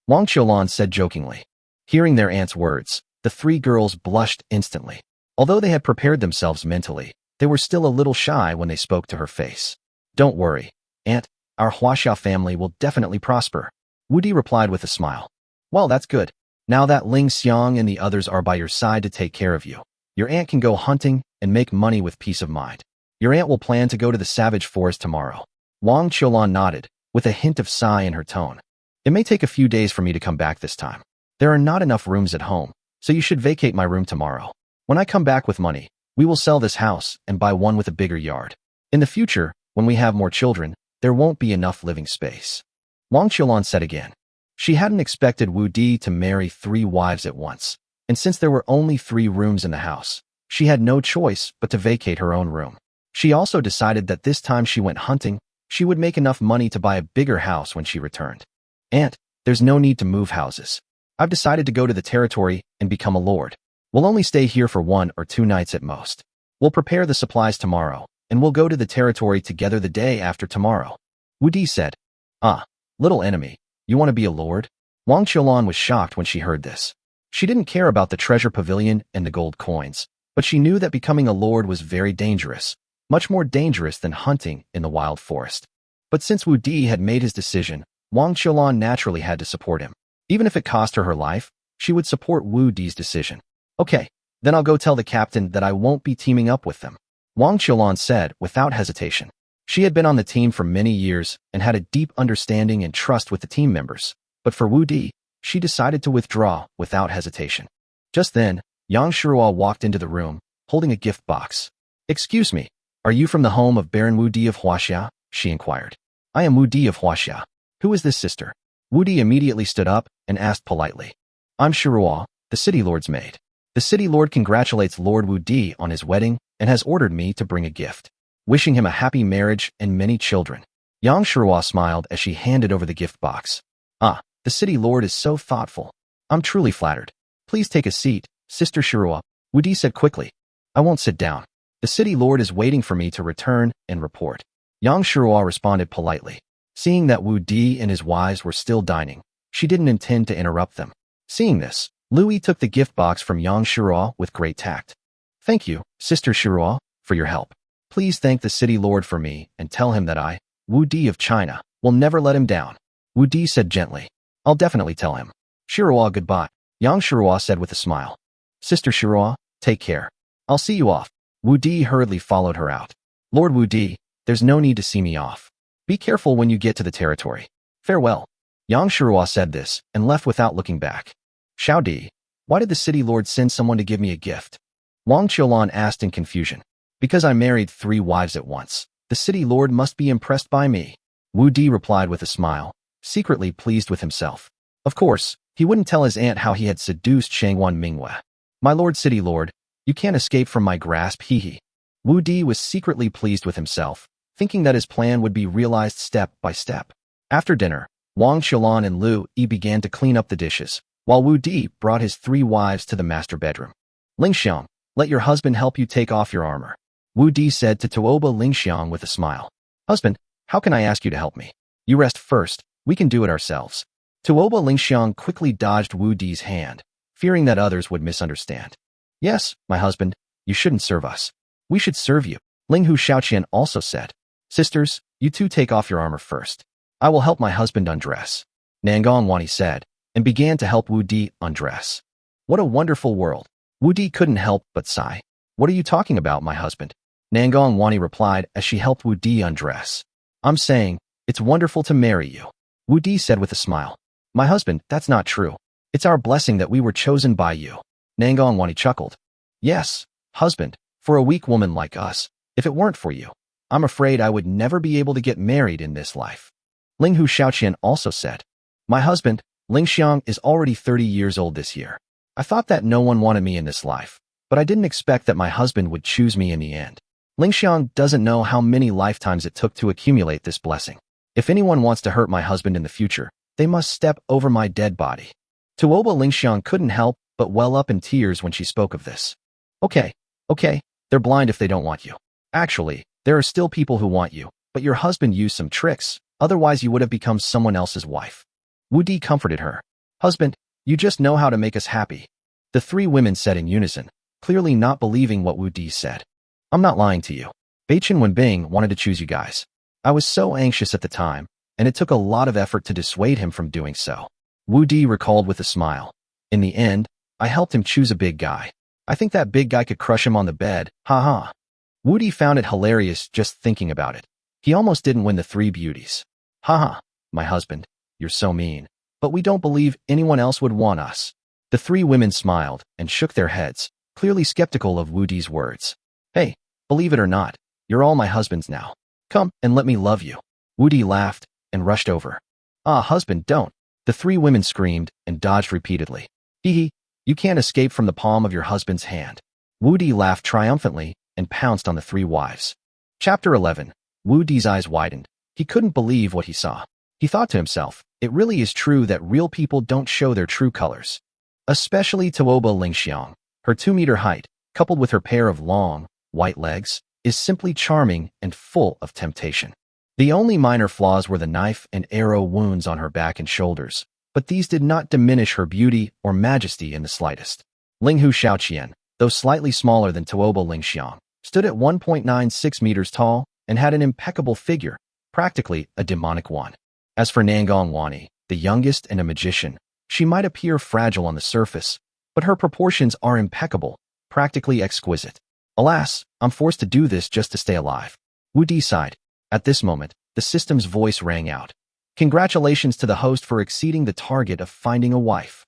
Wang Qiulan said jokingly. Hearing their aunt's words, the three girls blushed instantly. Although they had prepared themselves mentally, they were still a little shy when they spoke to her face. Don't worry, Aunt, our Huaxia family will definitely prosper. Wu Di replied with a smile. Well, that's good. Now that Ling Xiang and the others are by your side to take care of you, your aunt can go hunting and make money with peace of mind. Your aunt will plan to go to the savage forest tomorrow. Wang Qiulan nodded, with a hint of sigh in her tone. It may take a few days for me to come back this time. There are not enough rooms at home, so you should vacate my room tomorrow. When I come back with money, we will sell this house and buy one with a bigger yard. In the future, when we have more children, there won't be enough living space. Wang Qiulan said again. She hadn't expected Wu Di to marry 3 wives at once, and since there were only 3 rooms in the house, she had no choice but to vacate her own room. She also decided that this time she went hunting, she would make enough money to buy a bigger house when she returned. Aunt, there's no need to move houses. I've decided to go to the territory and become a lord. We'll only stay here for 1 or 2 nights at most. We'll prepare the supplies tomorrow, and we'll go to the territory together the day after tomorrow. Wu Di said. Ah, little enemy, you want to be a lord? Wang Qiulan was shocked when she heard this. She didn't care about the treasure pavilion and the gold coins, but she knew that becoming a lord was very dangerous, much more dangerous than hunting in the wild forest. But since Wu Di had made his decision, Wang Qiulan naturally had to support him. Even if it cost her her life, she would support Wu Di's decision. Okay, then I'll go tell the captain that I won't be teaming up with them, Wang Qiulan said without hesitation. She had been on the team for many years and had a deep understanding and trust with the team members, but for Wu Di, she decided to withdraw without hesitation. Just then, Yang Shirua walked into the room, holding a gift box. Excuse me, are you from the home of Baron Wu Di of Huaxia? She inquired. I am Wu Di of Huaxia. Who is this sister? Wu Di immediately stood up and asked politely. I'm Shirua, the city lord's maid. The city lord congratulates Lord Wu Di on his wedding and has ordered me to bring a gift, wishing him a happy marriage and many children. Yang Shirua smiled as she handed over the gift box. Ah, the city lord is so thoughtful. I'm truly flattered. Please take a seat, Sister Shirua, Wu Di said quickly. I won't sit down. The city lord is waiting for me to return and report. Yang Shirua responded politely. Seeing that Wu Di and his wives were still dining, she didn't intend to interrupt them. Seeing this, Lu Yi took the gift box from Yang Shirua with great tact. Thank you, Sister Shirua, for your help. Please thank the city lord for me and tell him that I, Wu Di of China, will never let him down. Wu Di said gently. I'll definitely tell him. Shirua, goodbye, Yang Shirua said with a smile. Sister Shirua, take care. I'll see you off. Wu Di hurriedly followed her out. Lord Wu Di, there's no need to see me off. Be careful when you get to the territory. Farewell. Yang Shirua said this and left without looking back. Xiao Di, why did the city lord send someone to give me a gift? Wang Qiulan asked in confusion. Because I married 3 wives at once. The city lord must be impressed by me. Wu Di replied with a smile, secretly pleased with himself. Of course, he wouldn't tell his aunt how he had seduced Shangwan Minghua. My lord city lord, you can't escape from my grasp, hee. Wu Di was secretly pleased with himself, thinking that his plan would be realized step by step. After dinner, Wang Qiulan and Lu Yi began to clean up the dishes, while Wu Di brought his 3 wives to the master bedroom. Lingxiang, let your husband help you take off your armor, Wu Di said to Tuoba Lingxiang with a smile. Husband, how can I ask you to help me? You rest first, we can do it ourselves. Tuoba Lingxiang quickly dodged Wu Di's hand, fearing that others would misunderstand. Yes, my husband, you shouldn't serve us. We should serve you, Ling Hu Shaoqian also said. Sisters, you 2 take off your armor first. I will help my husband undress, Nangong Wani said, and began to help Wu Di undress. What a wonderful world. Wu Di couldn't help but sigh. What are you talking about, my husband? Nangong Wani replied as she helped Wu Di undress. I'm saying, it's wonderful to marry you, Wu Di said with a smile. My husband, that's not true. It's our blessing that we were chosen by you. Nangong Wani chuckled. Yes, husband, for a weak woman like us, if it weren't for you, I'm afraid I would never be able to get married in this life. Ling Hu Shaoqian also said. My husband, Ling Xiang, is already 30 years old this year. I thought that no one wanted me in this life, but I didn't expect that my husband would choose me in the end. Ling Xiang doesn't know how many lifetimes it took to accumulate this blessing. If anyone wants to hurt my husband in the future, they must step over my dead body. Tuoba Lingxiang couldn't help but well up in tears when she spoke of this. Okay, they're blind if they don't want you. Actually, there are still people who want you, but your husband used some tricks, otherwise you would have become someone else's wife. Wu Di comforted her. Husband, you just know how to make us happy. The three women said in unison, clearly not believing what Wu Di said. I'm not lying to you. Beichen Wenbing wanted to choose you guys. I was so anxious at the time, and it took a lot of effort to dissuade him from doing so. Wu Di recalled with a smile. In the end, I helped him choose a big guy. I think that big guy could crush him on the bed, haha. Wu Di found it hilarious just thinking about it. He almost didn't win the three beauties. Haha, my husband, you're so mean. But we don't believe anyone else would want us. The three women smiled and shook their heads, clearly skeptical of Wu Di's words. Hey, believe it or not, you're all my husbands now. Come and let me love you. Wu Di laughed and rushed over. Ah, husband, don't. The three women screamed and dodged repeatedly. Hee, you can't escape from the palm of your husband's hand. Wu Di laughed triumphantly and pounced on the three wives. Chapter 11. Wu Di's eyes widened. He couldn't believe what he saw. He thought to himself, it really is true that real people don't show their true colors. Especially Tuoba Lingxiang. Her 2-meter height, coupled with her pair of long, white legs, is simply charming and full of temptation. The only minor flaws were the knife and arrow wounds on her back and shoulders, but these did not diminish her beauty or majesty in the slightest. Linghu Xiaoqian, though slightly smaller than Tuoba Lingxiang, stood at 1.96 meters tall and had an impeccable figure, practically a demonic one. As for Nangong Wani, the youngest and a magician, she might appear fragile on the surface, but her proportions are impeccable, practically exquisite. Alas, I'm forced to do this just to stay alive. Wu Di sighed. At this moment, the system's voice rang out. Congratulations to the host for exceeding the target of finding a wife.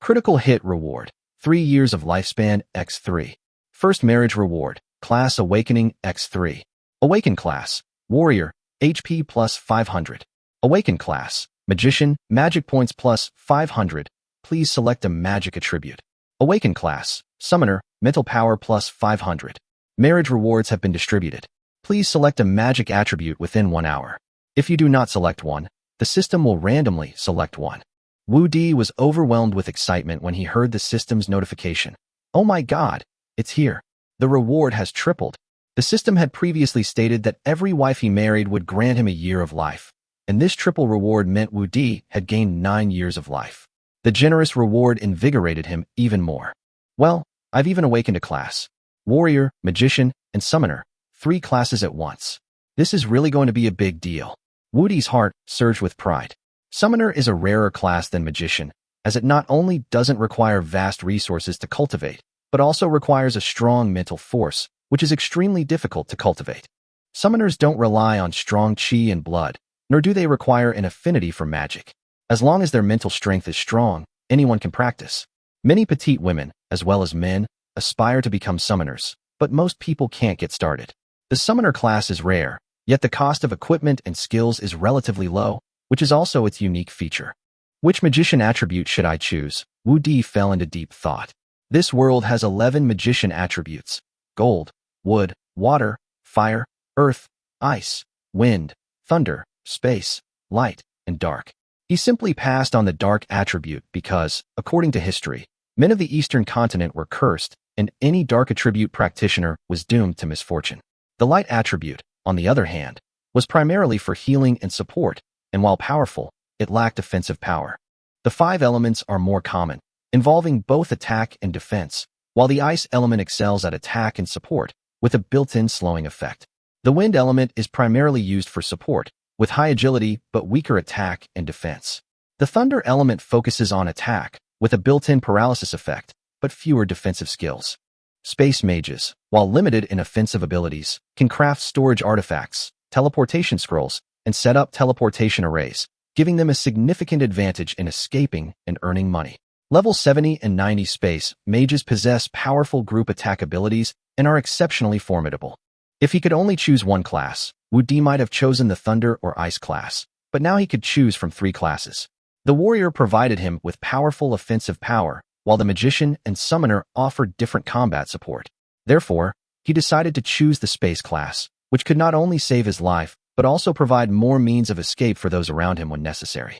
Critical hit reward, 3 years of lifespan x3. First marriage reward, class awakening x3. Awaken class, warrior, HP plus 500. Awaken class, magician, magic points plus 500. Please select a magic attribute. Awaken class, summoner, mental power plus 500. Marriage rewards have been distributed. Please select a magic attribute within 1 hour. If you do not select one, the system will randomly select one. Wu Di was overwhelmed with excitement when he heard the system's notification. Oh my god, it's here. The reward has tripled. The system had previously stated that every wife he married would grant him a year of life, and this triple reward meant Wu Di had gained 9 years of life. The generous reward invigorated him even more. Well, I've even awakened a class. Warrior, magician, and summoner. 3 classes at once. This is really going to be a big deal. Wu Di's heart surged with pride. Summoner is a rarer class than magician, as it not only doesn't require vast resources to cultivate, but also requires a strong mental force, which is extremely difficult to cultivate. Summoners don't rely on strong qi and blood, nor do they require an affinity for magic. As long as their mental strength is strong, anyone can practice. Many petite women, as well as men, aspire to become summoners, but most people can't get started. The summoner class is rare, yet the cost of equipment and skills is relatively low, which is also its unique feature. Which magician attribute should I choose? Wu Di fell into deep thought. This world has 11 magician attributes: gold, wood, water, fire, earth, ice, wind, thunder, space, light, and dark. He simply passed on the dark attribute because, according to history, men of the eastern continent were cursed, and any dark attribute practitioner was doomed to misfortune. The light attribute, on the other hand, was primarily for healing and support, and while powerful, it lacked offensive power. The 5 elements are more common, involving both attack and defense, while the ice element excels at attack and support, with a built-in slowing effect. The wind element is primarily used for support, with high agility but weaker attack and defense. The thunder element focuses on attack, with a built-in paralysis effect, but fewer defensive skills. Space mages, while limited in offensive abilities, can craft storage artifacts, teleportation scrolls, and set up teleportation arrays, giving them a significant advantage in escaping and earning money. Level 70 and 90 space mages possess powerful group attack abilities and are exceptionally formidable. If he could only choose one class, Wu Di might have chosen the Thunder or Ice class, but now he could choose from 3 classes. The Warrior provided him with powerful offensive power, while the Magician and Summoner offered different combat support. Therefore, he decided to choose the Space class, which could not only save his life, but also provide more means of escape for those around him when necessary.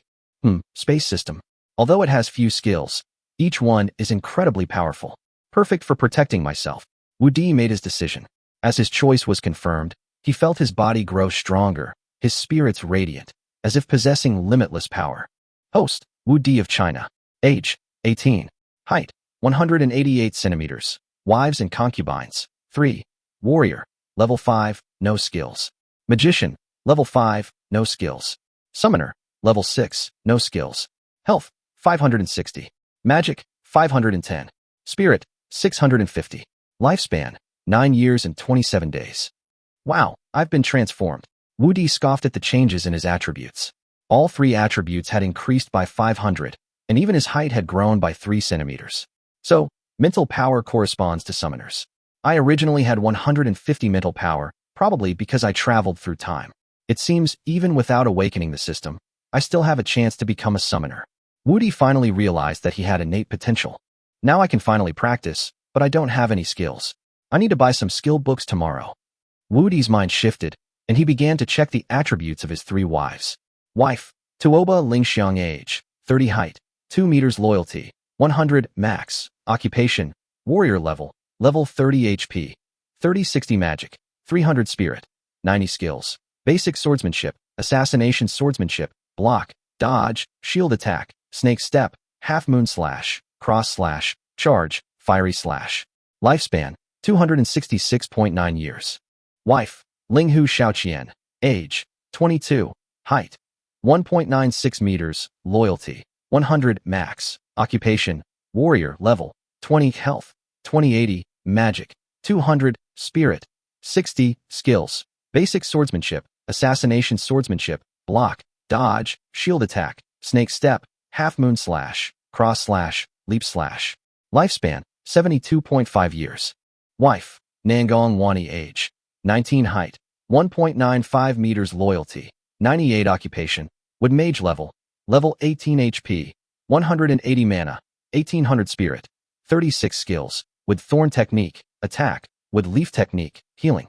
Space system. Although it has few skills, Each one is incredibly powerful. Perfect for protecting myself. Wu Di made his decision. As his choice was confirmed, he felt his body grow stronger, his spirits radiant, as if possessing limitless power. Host, Wu Di of China. Age, 18. Height, 188 centimeters. Wives and concubines, 3. Warrior, level 5, no skills. Magician, level 5, no skills. Summoner, level 6, no skills. Health, 560. Magic, 510. Spirit, 650. Lifespan, 9 years and 27 days. Wow, I've been transformed. Wu Di scoffed at the changes in his attributes. All 3 attributes had increased by 500, and even his height had grown by 3 centimeters. So, mental power corresponds to summoners. I originally had 150 mental power, probably because I traveled through time. It seems, even without awakening the system, I still have a chance to become a summoner. Wu Di finally realized that he had innate potential. Now I can finally practice, but I don't have any skills. I need to buy some skill books tomorrow. Wu Di's mind shifted, and he began to check the attributes of his 3 wives. Wife, Tuoba Lingxiang. Age, 30. Height, 2 meters. Loyalty, 100 max. Occupation, warrior level 30 HP. 30-60 magic, 300 spirit. 90 skills. Basic swordsmanship, assassination swordsmanship, block, dodge, shield attack, snake step, half moon slash, cross slash, charge, fiery slash. Lifespan, 266.9 years. Wife, Linghu Xiaoqian. Age, 22. Height, 1.96 meters. Loyalty, 100 max. Occupation, warrior level 20. Health, 2080. Magic, 200. Spirit, 60. Skills. Basic swordsmanship, assassination swordsmanship, block, dodge, shield attack, snake step, half moon slash, cross slash, leap slash. Lifespan, 72.5 years. Wife, Nangong Wani. Age, 19. Height, 1.95 meters. Loyalty, 98. Occupation, wood mage level 18 HP, 180 mana, 1800 spirit, 36 skills, with thorn technique, attack, with leaf technique, healing.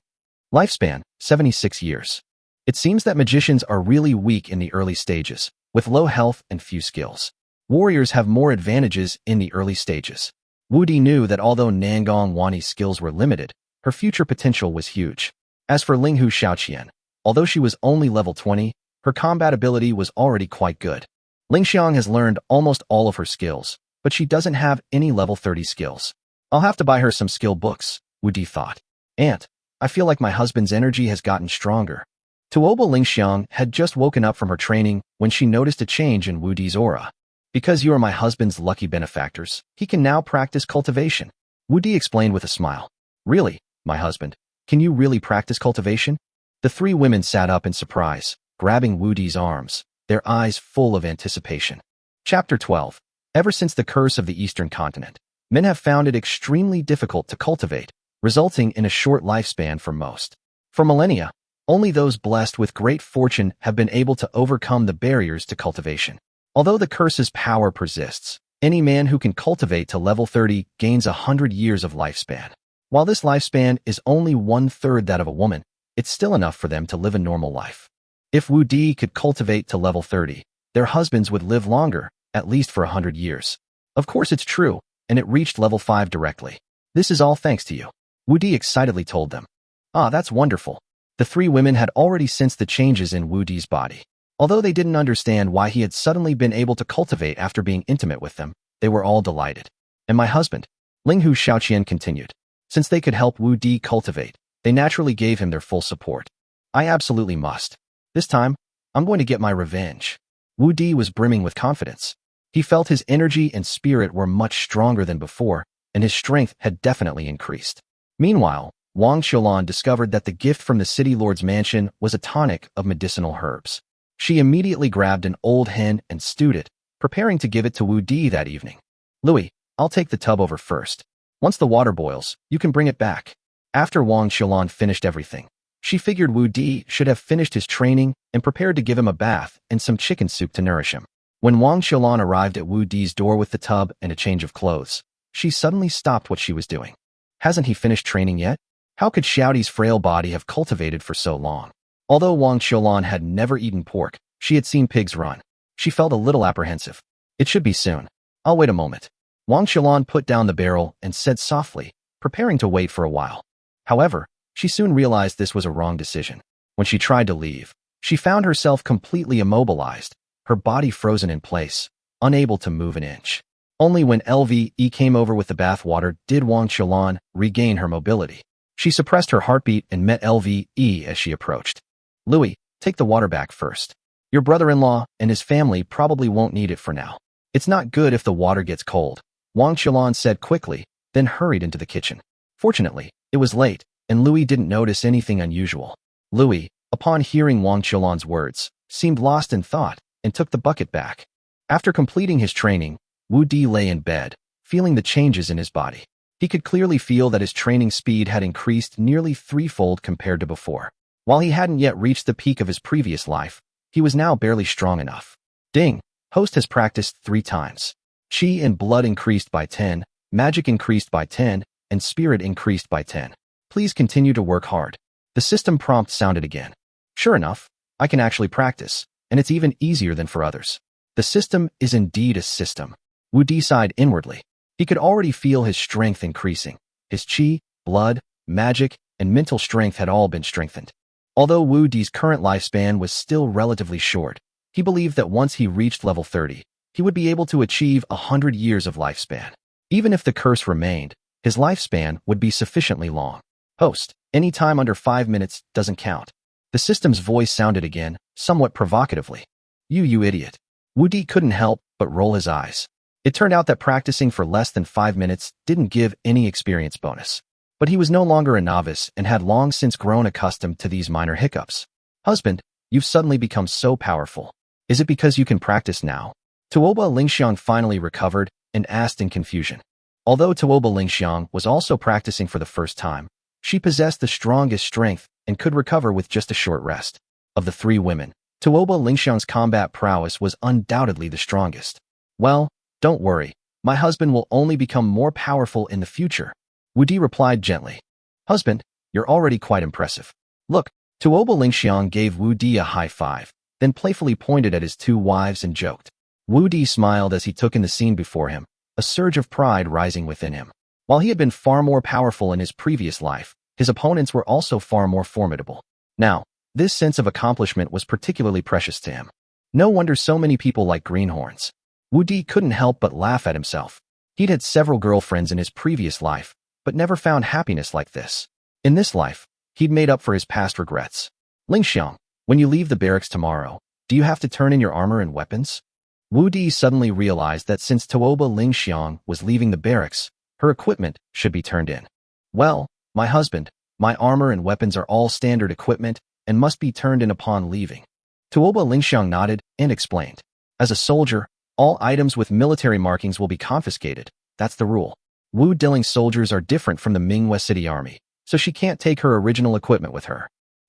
Lifespan, 76 years. It seems that magicians are really weak in the early stages, with low health and few skills. Warriors have more advantages in the early stages. Wu Di knew that although Nangong Wani's skills were limited, her future potential was huge. As for Linghu Xiaoqian, although she was only level 20, her combat ability was already quite good. Lingxiang has learned almost all of her skills, but she doesn't have any level 30 skills. I'll have to buy her some skill books, Wu Di thought. Aunt, I feel like my husband's energy has gotten stronger. Tuoba Lingxiang had just woken up from her training when she noticed a change in Wu Di's aura. Because you are my husband's lucky benefactors, he can now practice cultivation, Wu Di explained with a smile. Really, my husband? Can you really practice cultivation? The 3 women sat up in surprise, grabbing Wu Di's arms, their eyes full of anticipation. Chapter 12. Ever since the curse of the Eastern continent, men have found it extremely difficult to cultivate, resulting in a short lifespan for most. For millennia, only those blessed with great fortune have been able to overcome the barriers to cultivation. Although the curse's power persists, any man who can cultivate to level 30 gains 100 years of lifespan. While this lifespan is only 1/3 that of a woman, it's still enough for them to live a normal life. If Wu Di could cultivate to level 30, their husbands would live longer, at least for 100 years. Of course it's true, and it reached level 5 directly. This is all thanks to you, Wu Di excitedly told them. Ah, that's wonderful. The 3 women had already sensed the changes in Wu Di's body. Although they didn't understand why he had suddenly been able to cultivate after being intimate with them, they were all delighted. And my husband, Linghu Xiaoqian continued. Since they could help Wu Di cultivate, they naturally gave him their full support. I absolutely must. This time, I'm going to get my revenge. Wu Di was brimming with confidence. He felt his energy and spirit were much stronger than before, and his strength had definitely increased. Meanwhile, Wang Qiulan discovered that the gift from the city lord's mansion was a tonic of medicinal herbs. She immediately grabbed an old hen and stewed it, preparing to give it to Wu Di that evening. Louis, I'll take the tub over first. Once the water boils, you can bring it back. After Wang Qiulan finished everything, she figured Wu Di should have finished his training and prepared to give him a bath and some chicken soup to nourish him. When Wang Qiulan arrived at Wu Di's door with the tub and a change of clothes, she suddenly stopped what she was doing. Hasn't he finished training yet? How could Xiaodi's frail body have cultivated for so long? Although Wang Qiulan had never eaten pork, she had seen pigs run. She felt a little apprehensive. It should be soon. I'll wait a moment. Wang Xiaolan put down the barrel and said softly, preparing to wait for a while. However, she soon realized this was a wrong decision. When she tried to leave, she found herself completely immobilized, her body frozen in place, unable to move an inch. Only when LVE came over with the bath water did Wang Xiaolan regain her mobility. She suppressed her heartbeat and met LVE as she approached. Louis, take the water back first. Your brother-in-law and his family probably won't need it for now. It's not good if the water gets cold, Wang Xiaolan said quickly, then hurried into the kitchen. Fortunately, it was late, and Louis didn't notice anything unusual. Louis, upon hearing Wang Xiaolan's words, seemed lost in thought and took the bucket back. After completing his training, Wu Di lay in bed, feeling the changes in his body. He could clearly feel that his training speed had increased nearly threefold compared to before. While he hadn't yet reached the peak of his previous life, he was now barely strong enough. Ding! Host has practiced 3 times. Qi and blood increased by 10, magic increased by 10, and spirit increased by 10. Please continue to work hard. The system prompt sounded again. Sure enough, I can actually practice, and it's even easier than for others. The system is indeed a system. Wu Di sighed inwardly. He could already feel his strength increasing. His qi, blood, magic, and mental strength had all been strengthened. Although Wu Di's current lifespan was still relatively short, he believed that once he reached level 30, he would be able to achieve 100 years of lifespan. Even if the curse remained, his lifespan would be sufficiently long. Host, any time under 5 minutes doesn't count. The system's voice sounded again, somewhat provocatively. You idiot. Wu Di couldn't help but roll his eyes. It turned out that practicing for less than 5 minutes didn't give any experience bonus. But he was no longer a novice and had long since grown accustomed to these minor hiccups. Husband, you've suddenly become so powerful. Is it because you can practice now? Tuoba Lingxiang finally recovered and asked in confusion. Although Tuoba Lingxiang was also practicing for the first time, she possessed the strongest strength and could recover with just a short rest. Of the 3 women, Tuoba Lingxiang's combat prowess was undoubtedly the strongest. Well, don't worry, my husband will only become more powerful in the future. Wu Di replied gently. Husband, you're already quite impressive. Look, Tuoba Lingxiang gave Wu Di a high five, then playfully pointed at his 2 wives and joked. Wu Di smiled as he took in the scene before him, a surge of pride rising within him. While he had been far more powerful in his previous life, his opponents were also far more formidable. Now, this sense of accomplishment was particularly precious to him. No wonder so many people like greenhorns. Wu Di couldn't help but laugh at himself. He'd had several girlfriends in his previous life, but never found happiness like this. In this life, he'd made up for his past regrets. Lingxiang, when you leave the barracks tomorrow, do you have to turn in your armor and weapons? Wu Di suddenly realized that since Tuoba Lingxiang was leaving the barracks, her equipment should be turned in. Well, my husband, my armor and weapons are all standard equipment and must be turned in upon leaving. Tuoba Lingxiang nodded and explained. As a soldier, all items with military markings will be confiscated. That's the rule. Wu Diling's soldiers are different from the Manhwa City Army, so she can't take her original equipment with her.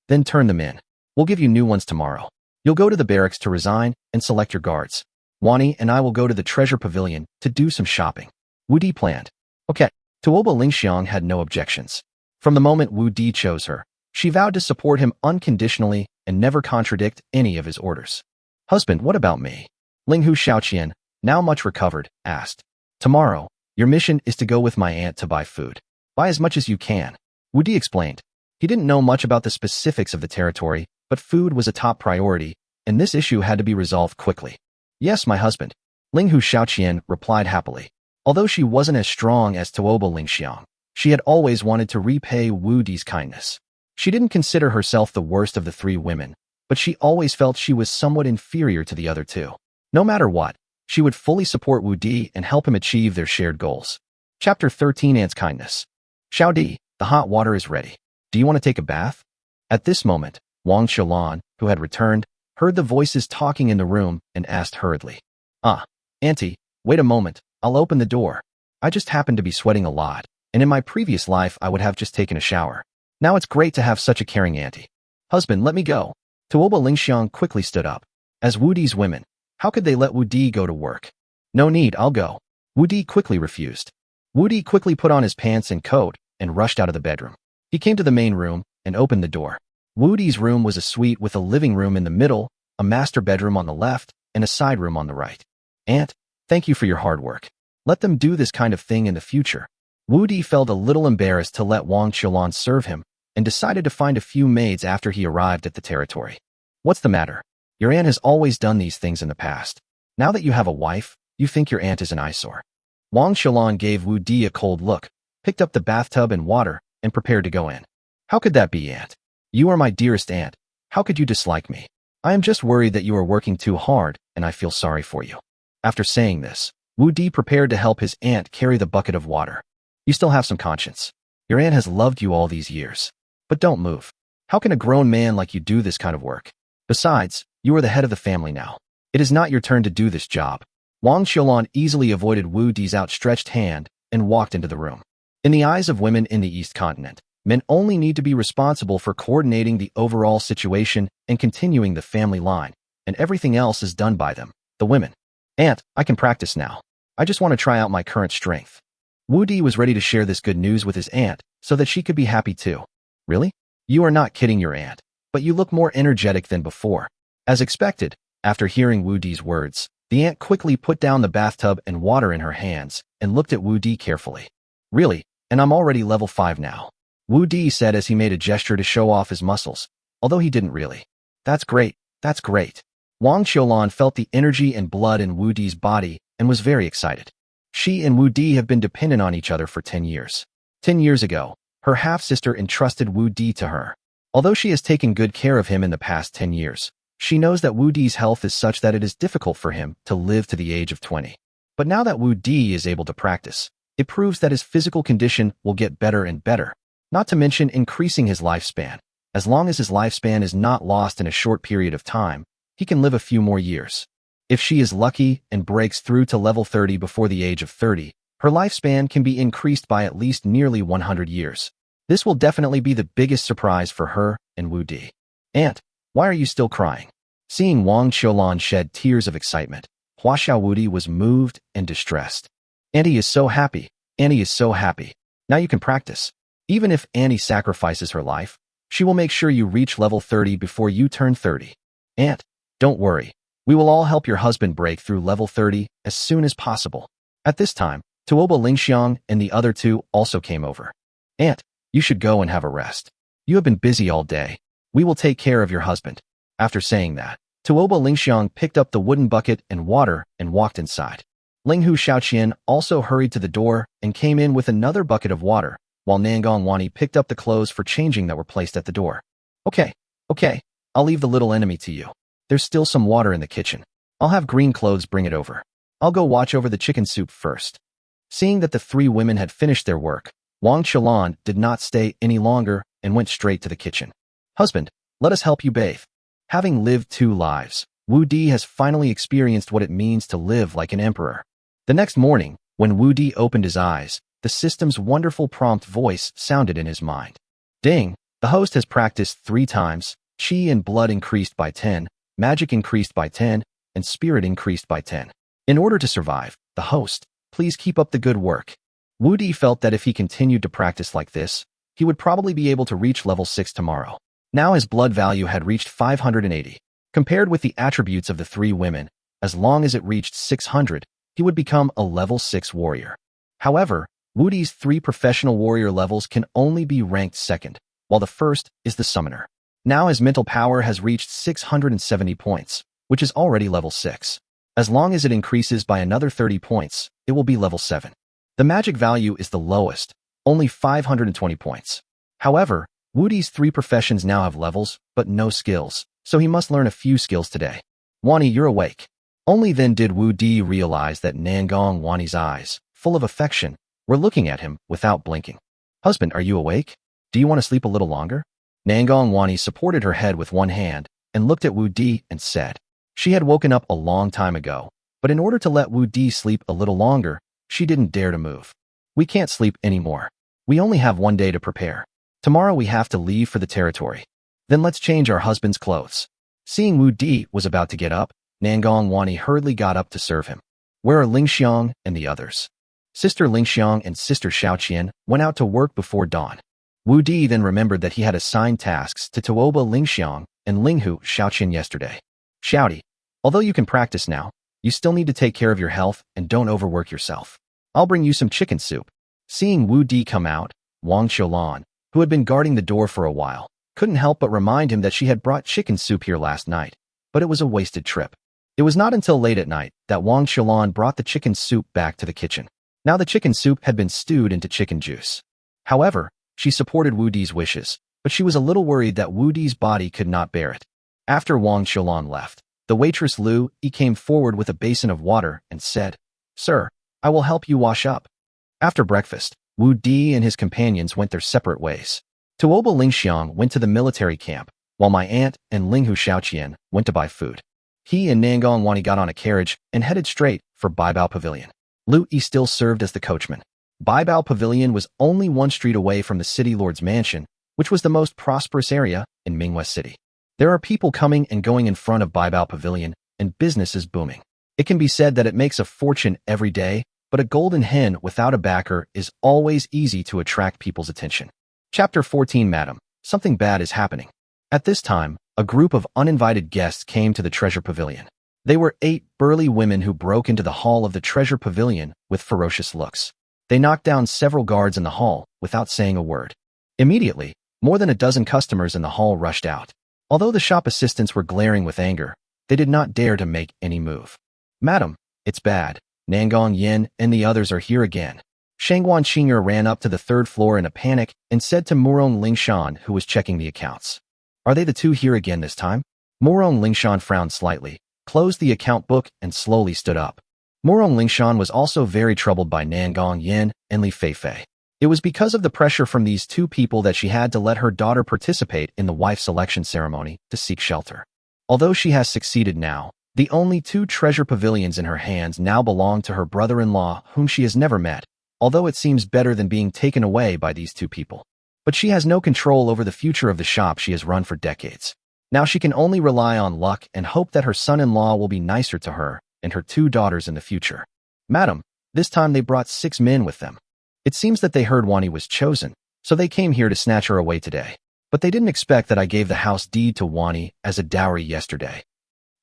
Then turn them in. We'll give you new ones tomorrow. You'll go to the barracks to resign and select your guards. Wani and I will go to the treasure pavilion to do some shopping. Wu Di planned. Okay. Tuoba Lingxiang had no objections. From the moment Wu Di chose her, she vowed to support him unconditionally and never contradict any of his orders. Husband, what about me? Linghu Xiaoqian, now much recovered, asked. Tomorrow, your mission is to go with my aunt to buy food. Buy as much as you can. Wu Di explained. He didn't know much about the specifics of the territory, but food was a top priority, and this issue had to be resolved quickly. Yes, my husband. Linghu Xiaoqian replied happily. Although she wasn't as strong as Tuoba Lingxiang, she had always wanted to repay Wu Di's kindness. She didn't consider herself the worst of the 3 women, but she always felt she was somewhat inferior to the other 2. No matter what, she would fully support Wu Di and help him achieve their shared goals. Chapter 13 Aunt's Kindness. Xiao Di, the hot water is ready. Do you want to take a bath? At this moment, Wang Xiaolan, who had returned, heard the voices talking in the room and asked hurriedly. Auntie, wait a moment, I'll open the door. I just happen to be sweating a lot, and in my previous life I would have just taken a shower. Now it's great to have such a caring auntie. Husband, let me go. Tuoba Lingxiang quickly stood up. As Wu Di's women, how could they let Wu Di go to work? No need, I'll go. Wu Di quickly refused. Wu Di quickly put on his pants and coat and rushed out of the bedroom. He came to the main room and opened the door. Wu Di's room was a suite with a living room in the middle, a master bedroom on the left, and a side room on the right. Aunt, thank you for your hard work. Let them do this kind of thing in the future. Wu Di felt a little embarrassed to let Wang Qiulan serve him and decided to find a few maids after he arrived at the territory. What's the matter? Your aunt has always done these things in the past. Now that you have a wife, you think your aunt is an eyesore. Wang Qiulan gave Wu Di a cold look, picked up the bathtub and water, and prepared to go in. How could that be, aunt? You are my dearest aunt. How could you dislike me? I am just worried that you are working too hard, and I feel sorry for you. After saying this, Wu Di prepared to help his aunt carry the bucket of water. You still have some conscience. Your aunt has loved you all these years. But don't move. How can a grown man like you do this kind of work? Besides, you are the head of the family now. It is not your turn to do this job. Wang Qiulan easily avoided Wu Di's outstretched hand and walked into the room. In the eyes of women in the East Continent, men only need to be responsible for coordinating the overall situation and continuing the family line, and everything else is done by them, the women. Aunt, I can practice now. I just want to try out my current strength. Wu Di was ready to share this good news with his aunt so that she could be happy too. Really? You are not kidding your aunt, but you look more energetic than before. As expected, after hearing Wu Di's words, the aunt quickly put down the bathtub and water in her hands and looked at Wu Di carefully. Really? And I'm already level 5 now. Wu Di said as he made a gesture to show off his muscles, although he didn't really. That's great. That's great. Wang Qiulan felt the energy and blood in Wu Di's body and was very excited. She and Wu Di have been dependent on each other for 10 years. 10 years ago, her half-sister entrusted Wu Di to her. Although she has taken good care of him in the past 10 years, she knows that Wu Di's health is such that it is difficult for him to live to the age of 20. But now that Wu Di is able to practice, it proves that his physical condition will get better and better, not to mention increasing his lifespan. As long as his lifespan is not lost in a short period of time, he can live a few more years. If she is lucky and breaks through to level 30 before the age of 30, her lifespan can be increased by at least nearly 100 years. This will definitely be the biggest surprise for her and Wu Di. Aunt, why are you still crying? Seeing Wang Qiulan shed tears of excitement, Huaxiao Wu Di was moved and distressed. Auntie is so happy. Annie is so happy. Now you can practice. Even if Annie sacrifices her life, she will make sure you reach level 30 before you turn 30. Aunt, don't worry. We will all help your husband break through level 30 as soon as possible. At this time, Tuoba Lingxiang and the other two also came over. Aunt, you should go and have a rest. You have been busy all day. We will take care of your husband. After saying that, Tuoba Lingxiang picked up the wooden bucket and water and walked inside. Linghu Xiaoqian also hurried to the door and came in with another bucket of water, while Nangong Wani picked up the clothes for changing that were placed at the door. Okay, I'll leave the little enemy to you. There's still some water in the kitchen. I'll have green clothes bring it over. I'll go watch over the chicken soup first. Seeing that the three women had finished their work, Wang Qiulan did not stay any longer and went straight to the kitchen. Husband, let us help you bathe. Having lived 2 lives, Wu Di has finally experienced what it means to live like an emperor. The next morning, when Wu Di opened his eyes, the system's wonderful prompt voice sounded in his mind. Ding, the host has practiced 3 times, Qi and blood increased by 10, magic increased by 10, and spirit increased by 10. In order to survive, the host, please keep up the good work. Wu Di felt that if he continued to practice like this, he would probably be able to reach level 6 tomorrow. Now his blood value had reached 580. Compared with the attributes of the 3 women, as long as it reached 600, he would become a level 6 warrior. However, Wu Di's 3 professional warrior levels can only be ranked 2nd, while the first is the summoner. Now his mental power has reached 670 points, which is already level 6. As long as it increases by another 30 points, it will be level 7. The magic value is the lowest, only 520 points. However, Wu Di's 3 professions now have levels, but no skills, so he must learn a few skills today. Wani, you're awake. Only then did Wu Di realize that Nangong Wani's eyes, full of affection, were looking at him without blinking. Husband, are you awake? Do you want to sleep a little longer? Nangong Wani supported her head with one hand and looked at Wu Di and said. She had woken up a long time ago, but in order to let Wu Di sleep a little longer, she didn't dare to move. We can't sleep anymore. We only have 1 day to prepare. Tomorrow we have to leave for the territory. Then let's change our husband's clothes. Seeing Wu Di was about to get up, Nangong Wani hurriedly got up to serve him. Where are Lingxiang and the others? Sister Lingxiang and Sister Xiaoqian went out to work before dawn. Wu Di then remembered that he had assigned tasks to Tuoba Lingxiang and Linghu Xiaoqian yesterday. Xiaodi, although you can practice now, you still need to take care of your health and don't overwork yourself. I'll bring you some chicken soup. Seeing Wu Di come out, Wang Qiulan, who had been guarding the door for a while, couldn't help but remind him that she had brought chicken soup here last night, but it was a wasted trip. It was not until late at night that Wang Qiulan brought the chicken soup back to the kitchen. Now the chicken soup had been stewed into chicken juice. However, she supported Wu Di's wishes, but she was a little worried that Wu Di's body could not bear it. After Wang Qiulan left, the waitress Lu Yi came forward with a basin of water and said, "Sir, I will help you wash up." After breakfast, Wu Di and his companions went their separate ways. Tuoba Lingxiang went to the military camp, while my aunt and Linghu Xiaoqian went to buy food. He and Nangong Wani got on a carriage and headed straight for Baibao Pavilion. Lu Yi still served as the coachman. Baibao Pavilion was only one street away from the city lord's mansion, which was the most prosperous area in Manhwa City. There are people coming and going in front of Baibao Pavilion, and business is booming. It can be said that it makes a fortune every day, but a golden hen without a backer is always easy to attract people's attention. Chapter 14. Madam, something bad is happening. At this time, a group of uninvited guests came to the treasure pavilion. They were 8 burly women who broke into the hall of the treasure pavilion with ferocious looks. They knocked down several guards in the hall without saying a word. Immediately, more than a dozen customers in the hall rushed out. Although the shop assistants were glaring with anger, they did not dare to make any move. "Madam, it's bad. Nangong Yin and the others are here again." Shangguan Qing'er ran up to the 3rd floor in a panic and said to Murong Lingshan, who was checking the accounts, "Are they the 2 here again this time?" Murong Lingshan frowned slightly, closed the account book, and slowly stood up. Murong Lingshan was also very troubled by Nangong Yin and Li Feifei. It was because of the pressure from these 2 people that she had to let her daughter participate in the wife selection ceremony to seek shelter. Although she has succeeded now, the only 2 treasure pavilions in her hands now belong to her brother-in-law, whom she has never met, although it seems better than being taken away by these 2 people. But she has no control over the future of the shop she has run for decades. Now she can only rely on luck and hope that her son-in-law will be nicer to her and her 2 daughters in the future. "Madam, this time they brought 6 men with them. It seems that they heard Wani was chosen, so they came here to snatch her away today. But they didn't expect that I gave the house deed to Wani as a dowry yesterday.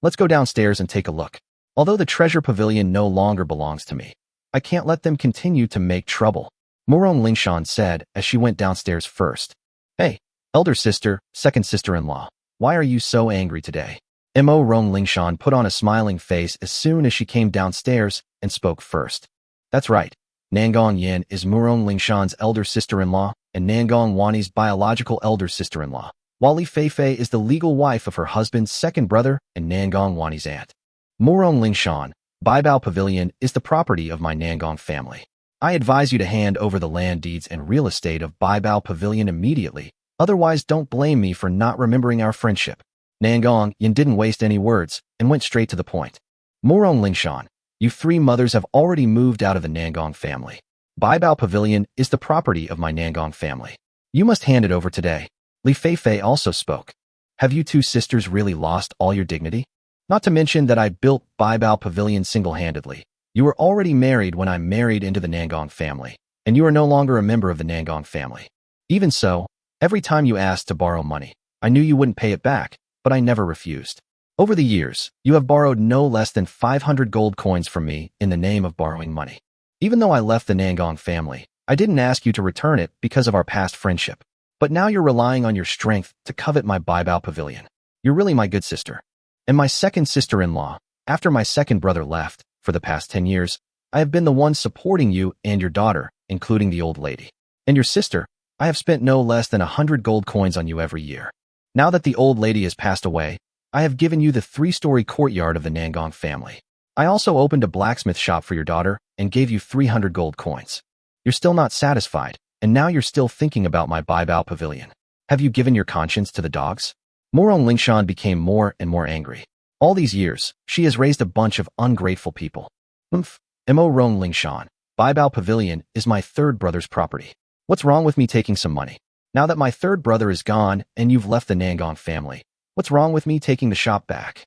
Let's go downstairs and take a look. Although the treasure pavilion no longer belongs to me, I can't let them continue to make trouble," Murong Lingshan said as she went downstairs first. "Hey, elder sister, second sister-in-law, why are you so angry today?" Mo Rong Lingshan put on a smiling face as soon as she came downstairs and spoke first. "That's right. Nangong Yin is Murong Lingshan's elder sister-in-law and Nangong Wani's biological elder sister-in-law, while Li Feifei is the legal wife of her husband's second brother and Nangong Wani's aunt. Murong Lingshan, Baibao Pavilion is the property of my Nangong family. I advise you to hand over the land deeds and real estate of Baibao Pavilion immediately, otherwise don't blame me for not remembering our friendship." Nangong Yin didn't waste any words and went straight to the point. "Murong Lingshan, you 3 mothers have already moved out of the Nangong family. Baibao Pavilion is the property of my Nangong family. You must hand it over today." Li Feifei also spoke. "Have you 2 sisters really lost all your dignity? Not to mention that I built Baibao Pavilion single-handedly. You were already married when I married into the Nangong family, and you are no longer a member of the Nangong family. Even so, every time you asked to borrow money, I knew you wouldn't pay it back, but I never refused. Over the years, you have borrowed no less than 500 gold coins from me in the name of borrowing money. Even though I left the Nangong family, I didn't ask you to return it because of our past friendship. But now you're relying on your strength to covet my Baibao Pavilion. You're really my good sister. And my second sister-in-law, after my second brother left, for the past 10 years, I have been the one supporting you and your daughter, including the old lady. And your sister, I have spent no less than 100 gold coins on you every year. Now that the old lady has passed away, I have given you the 3-story courtyard of the Nangong family. I also opened a blacksmith shop for your daughter and gave you 300 gold coins. You're still not satisfied, and now you're still thinking about my Baibao Pavilion. Have you given your conscience to the dogs?" Murong Lingshan became more and more angry. All these years, she has raised a bunch of ungrateful people. Mo Rong Lingshan, Baibao Pavilion is my 3rd brother's property. What's wrong with me taking some money? Now that my 3rd brother is gone and you've left the Nangong family, what's wrong with me taking the shop back?"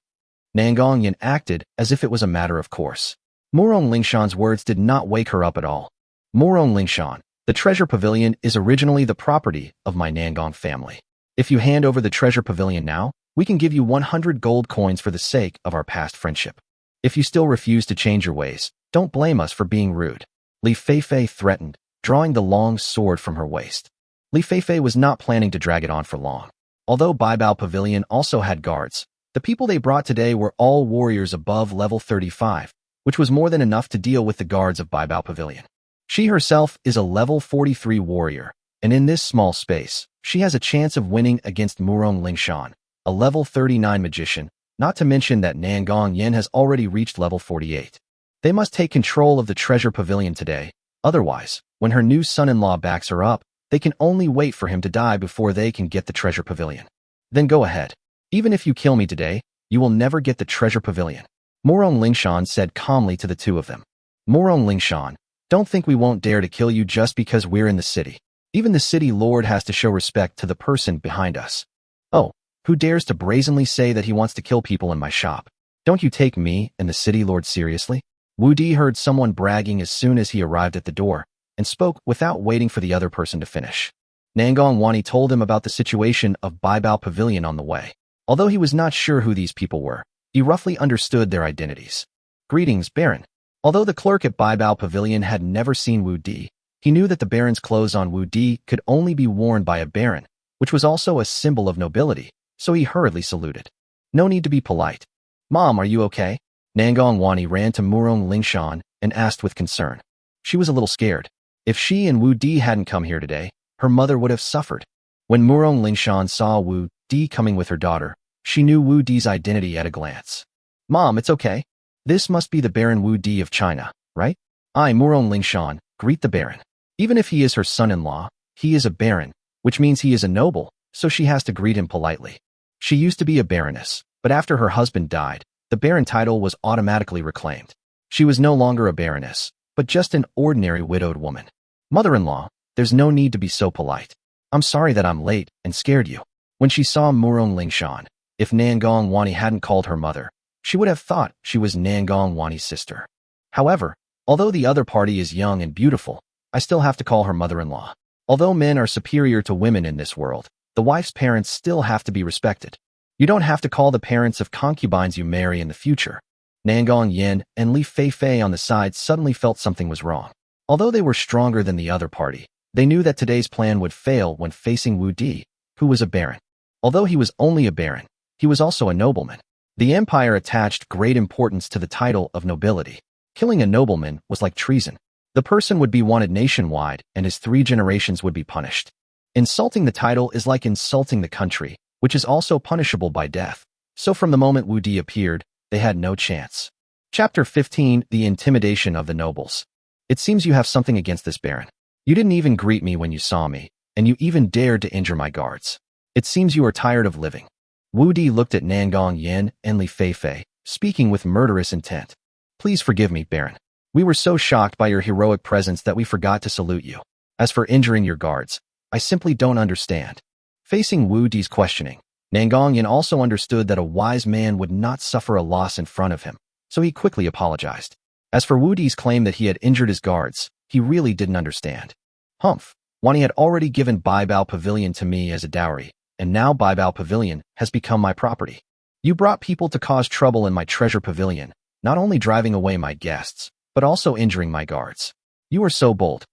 Nangong Yin acted as if it was a matter of course. Murong Lingshan's words did not wake her up at all. "Murong Lingshan, the treasure pavilion is originally the property of my Nangong family. If you hand over the treasure pavilion now, we can give you 100 gold coins for the sake of our past friendship. If you still refuse to change your ways, don't blame us for being rude." Li Feifei threatened, drawing the long sword from her waist. Li Feifei was not planning to drag it on for long. Although Baibao Pavilion also had guards, the people they brought today were all warriors above level 35, which was more than enough to deal with the guards of Baibao Pavilion. She herself is a level 43 warrior, and in this small space, she has a chance of winning against Murong Lingshan, a level 39 magician, not to mention that Nangong Yin has already reached level 48. They must take control of the treasure pavilion today, otherwise, when her new son-in-law backs her up, they can only wait for him to die before they can get the treasure pavilion. Then go ahead. Even if you kill me today, you will never get the treasure pavilion. Murong Lingshan said calmly to the two of them. Murong Lingshan, don't think we won't dare to kill you just because we're in the city. Even the city lord has to show respect to the person behind us. Oh, who dares to brazenly say that he wants to kill people in my shop? Don't you take me and the city lord seriously? Wu Di heard someone bragging as soon as he arrived at the door, and spoke without waiting for the other person to finish. Nangong Wani told him about the situation of Baibao Pavilion on the way. Although he was not sure who these people were, he roughly understood their identities. Greetings, Baron. Although the clerk at Baibao Pavilion had never seen Wu Di, he knew that the Baron's clothes on Wu Di could only be worn by a Baron, which was also a symbol of nobility, so he hurriedly saluted. No need to be polite. Mom, are you okay? Nangong Wani ran to Murong Lingshan and asked with concern. She was a little scared. If she and Wu Di hadn't come here today, her mother would have suffered. When Murong Lingshan saw Wu Di coming with her daughter, she knew Wu Di's identity at a glance. Mom, it's okay. This must be the Baron Wu Di of China, right? I, Murong Lingshan, greet the Baron. Even if he is her son-in-law, he is a Baron, which means he is a noble, so she has to greet him politely. She used to be a Baroness, but after her husband died, the Baron title was automatically reclaimed. She was no longer a Baroness, but just an ordinary widowed woman. Mother-in-law, there's no need to be so polite. I'm sorry that I'm late and scared you. When she saw Murong Lingshan, if Nangong Wani hadn't called her mother, she would have thought she was Nangong Wani's sister. However, although the other party is young and beautiful, I still have to call her mother-in-law. Although men are superior to women in this world, the wife's parents still have to be respected. You don't have to call the parents of concubines you marry in the future. Nangong Yin and Li Feifei on the side suddenly felt something was wrong. Although they were stronger than the other party, they knew that today's plan would fail when facing Wu Di, who was a baron. Although he was only a baron, he was also a nobleman. The empire attached great importance to the title of nobility. Killing a nobleman was like treason. The person would be wanted nationwide, and his 3 generations would be punished. Insulting the title is like insulting the country, which is also punishable by death. So from the moment Wu Di appeared, they had no chance. Chapter 15, The Intimidation of the Nobles. It seems you have something against this baron. You didn't even greet me when you saw me, and you even dared to injure my guards. It seems you are tired of living. Wu Di looked at Nangong Yin and Li Feifei, speaking with murderous intent. Please forgive me, Baron. We were so shocked by your heroic presence that we forgot to salute you. As for injuring your guards, I simply don't understand. Facing Wu Di's questioning, Nangong Yin also understood that a wise man would not suffer a loss in front of him, so he quickly apologized. As for Wu Di's claim that he had injured his guards, he really didn't understand. Humph, Wani had already given Baibao Pavilion to me as a dowry, and now Baibao Pavilion has become my property. You brought people to cause trouble in my treasure pavilion, not only driving away my guests, but also injuring my guards. You are so bold.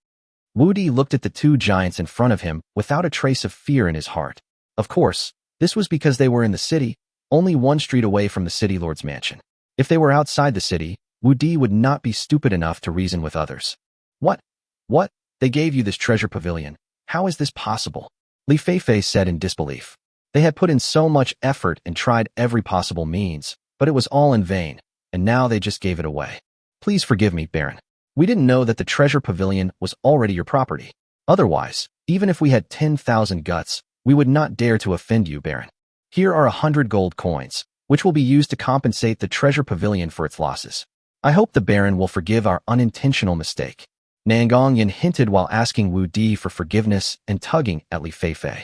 Wu Di looked at the 2 giants in front of him without a trace of fear in his heart. Of course, this was because they were in the city, only 1 street away from the city lord's mansion. If they were outside the city, Wu Di would not be stupid enough to reason with others. What? They gave you this treasure pavilion. How is this possible? Li Feifei said in disbelief. They had put in so much effort and tried every possible means, but it was all in vain, and now they just gave it away. Please forgive me, Baron. We didn't know that the treasure pavilion was already your property. Otherwise, even if we had 10,000 guts, we would not dare to offend you, Baron. Here are 100 gold coins, which will be used to compensate the treasure pavilion for its losses. I hope the Baron will forgive our unintentional mistake. Nangong Yin hinted while asking Wu Di for forgiveness and tugging at Li Feifei.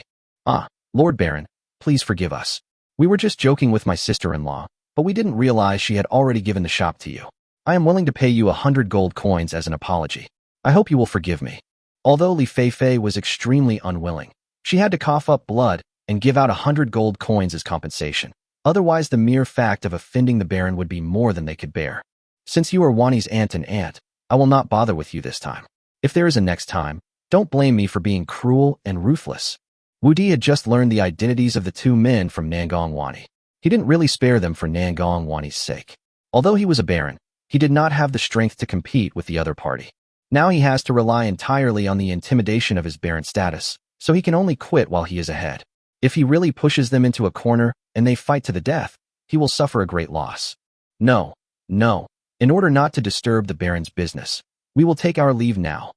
Lord Baron, please forgive us. We were just joking with my sister-in-law, but we didn't realize she had already given the shop to you. I am willing to pay you 100 gold coins as an apology. I hope you will forgive me. Although Li Feifei was extremely unwilling, she had to cough up blood and give out 100 gold coins as compensation. Otherwise, the mere fact of offending the Baron would be more than they could bear. Since you are Wani's aunt and aunt, I will not bother with you this time. If there is a next time, don't blame me for being cruel and ruthless. Wu Di had just learned the identities of the two men from Nangong Wani. He didn't really spare them for Nangong Wani's sake. Although he was a baron, he did not have the strength to compete with the other party. Now he has to rely entirely on the intimidation of his baron status, so he can only quit while he is ahead. If he really pushes them into a corner and they fight to the death, he will suffer a great loss. No, no. In order not to disturb the baron's business, we will take our leave now.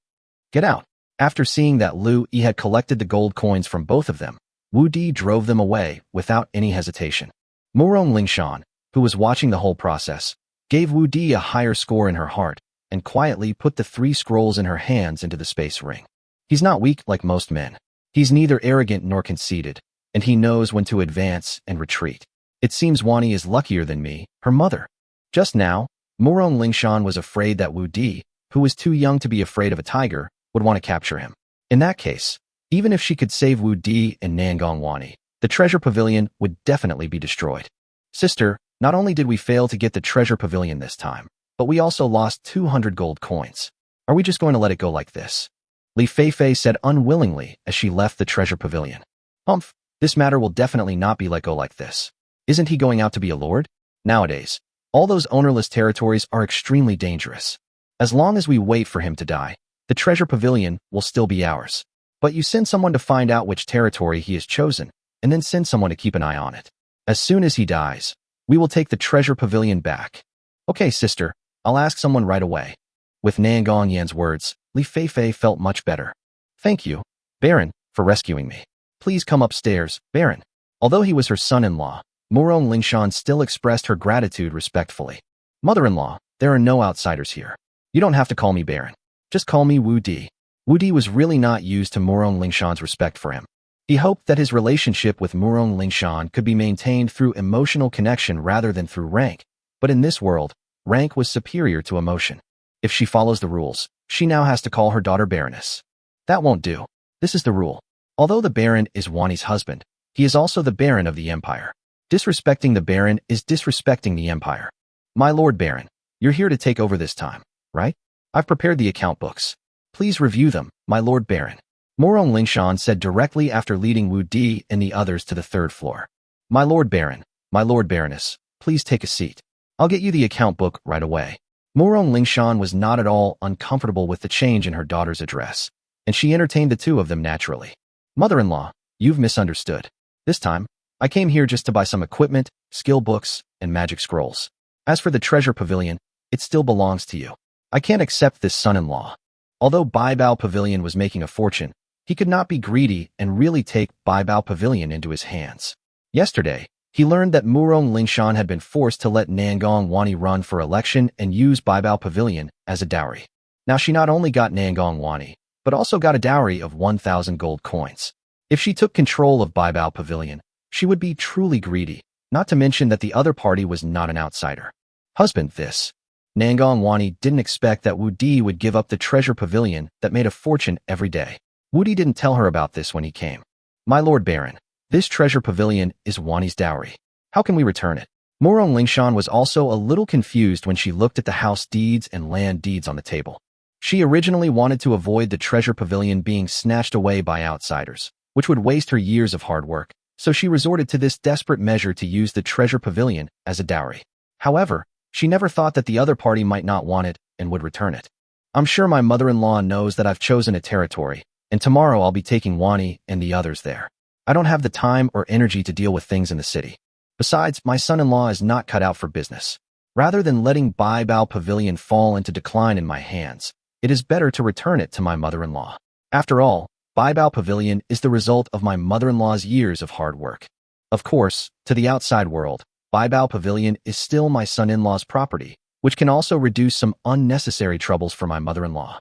Get out. After seeing that Lu Yi had collected the gold coins from both of them, Wu Di drove them away without any hesitation. Murong Lingshan, who was watching the whole process, gave Wu Di a higher score in her heart and quietly put the 3 scrolls in her hands into the space ring. He's not weak like most men. He's neither arrogant nor conceited, and he knows when to advance and retreat. It seems Wani is luckier than me, her mother. Just now, Murong Lingshan was afraid that Wu Di, who was too young to be afraid of a tiger, would want to capture him. In that case, even if she could save Wu Di and Nangong Wani, the treasure pavilion would definitely be destroyed. Sister, not only did we fail to get the treasure pavilion this time, but we also lost 200 gold coins. Are we just going to let it go like this? Li Feifei said unwillingly as she left the treasure pavilion. Humph, this matter will definitely not be let go like this. Isn't he going out to be a lord? Nowadays, all those ownerless territories are extremely dangerous. As long as we wait for him to die, the treasure pavilion will still be ours. But you send someone to find out which territory he has chosen, and then send someone to keep an eye on it. As soon as he dies, we will take the treasure pavilion back. Okay, sister, I'll ask someone right away. With Nangong Yan's words, Li Feifei felt much better. Thank you, Baron, for rescuing me. Please come upstairs, Baron. Although he was her son-in-law, Murong Lingshan still expressed her gratitude respectfully. Mother-in-law, there are no outsiders here. You don't have to call me Baron. Just call me Wu Di. Wu Di was really not used to Murong Lingshan's respect for him. He hoped that his relationship with Murong Lingshan could be maintained through emotional connection rather than through rank, but in this world, rank was superior to emotion. If she follows the rules, she now has to call her daughter Baroness. That won't do. This is the rule. Although the Baron is Wani's husband, he is also the Baron of the Empire. Disrespecting the Baron is disrespecting the Empire. My Lord Baron, you're here to take over this time, right? I've prepared the account books. Please review them, my Lord Baron. Murong Lingshan said directly after leading Wu Di and the others to the 3rd floor. My Lord Baron, my Lord Baroness, please take a seat. I'll get you the account book right away. Murong Lingshan was not at all uncomfortable with the change in her daughter's address, and she entertained the two of them naturally. Mother-in-law, you've misunderstood. This time, I came here just to buy some equipment, skill books, and magic scrolls. As for the treasure pavilion, it still belongs to you. I can't accept this son-in-law. Although Bai Bao Pavilion was making a fortune, he could not be greedy and really take Bai Bao Pavilion into his hands. Yesterday, he learned that Murong Lingshan had been forced to let Nangong Wani run for election and use Bai Bao Pavilion as a dowry. Now she not only got Nangong Wani, but also got a dowry of 1,000 gold coins. If she took control of Bai Bao Pavilion, she would be truly greedy, not to mention that the other party was not an outsider. Husband, this. Nangong Wani didn't expect that Wu Di would give up the treasure pavilion that made a fortune every day. Wu Di didn't tell her about this when he came. My Lord Baron, this treasure pavilion is Wani's dowry. How can we return it? Murong Lingshan was also a little confused when she looked at the house deeds and land deeds on the table. She originally wanted to avoid the treasure pavilion being snatched away by outsiders, which would waste her years of hard work, so she resorted to this desperate measure to use the treasure pavilion as a dowry. However, she never thought that the other party might not want it and would return it. I'm sure my mother-in-law knows that I've chosen a territory, and tomorrow I'll be taking Wani and the others there. I don't have the time or energy to deal with things in the city. Besides, my son-in-law is not cut out for business. Rather than letting Bai Bao Pavilion fall into decline in my hands, it is better to return it to my mother-in-law. After all, Bai Bao Pavilion is the result of my mother-in-law's years of hard work. Of course, to the outside world, Bai Bao Pavilion is still my son-in-law's property, which can also reduce some unnecessary troubles for my mother-in-law.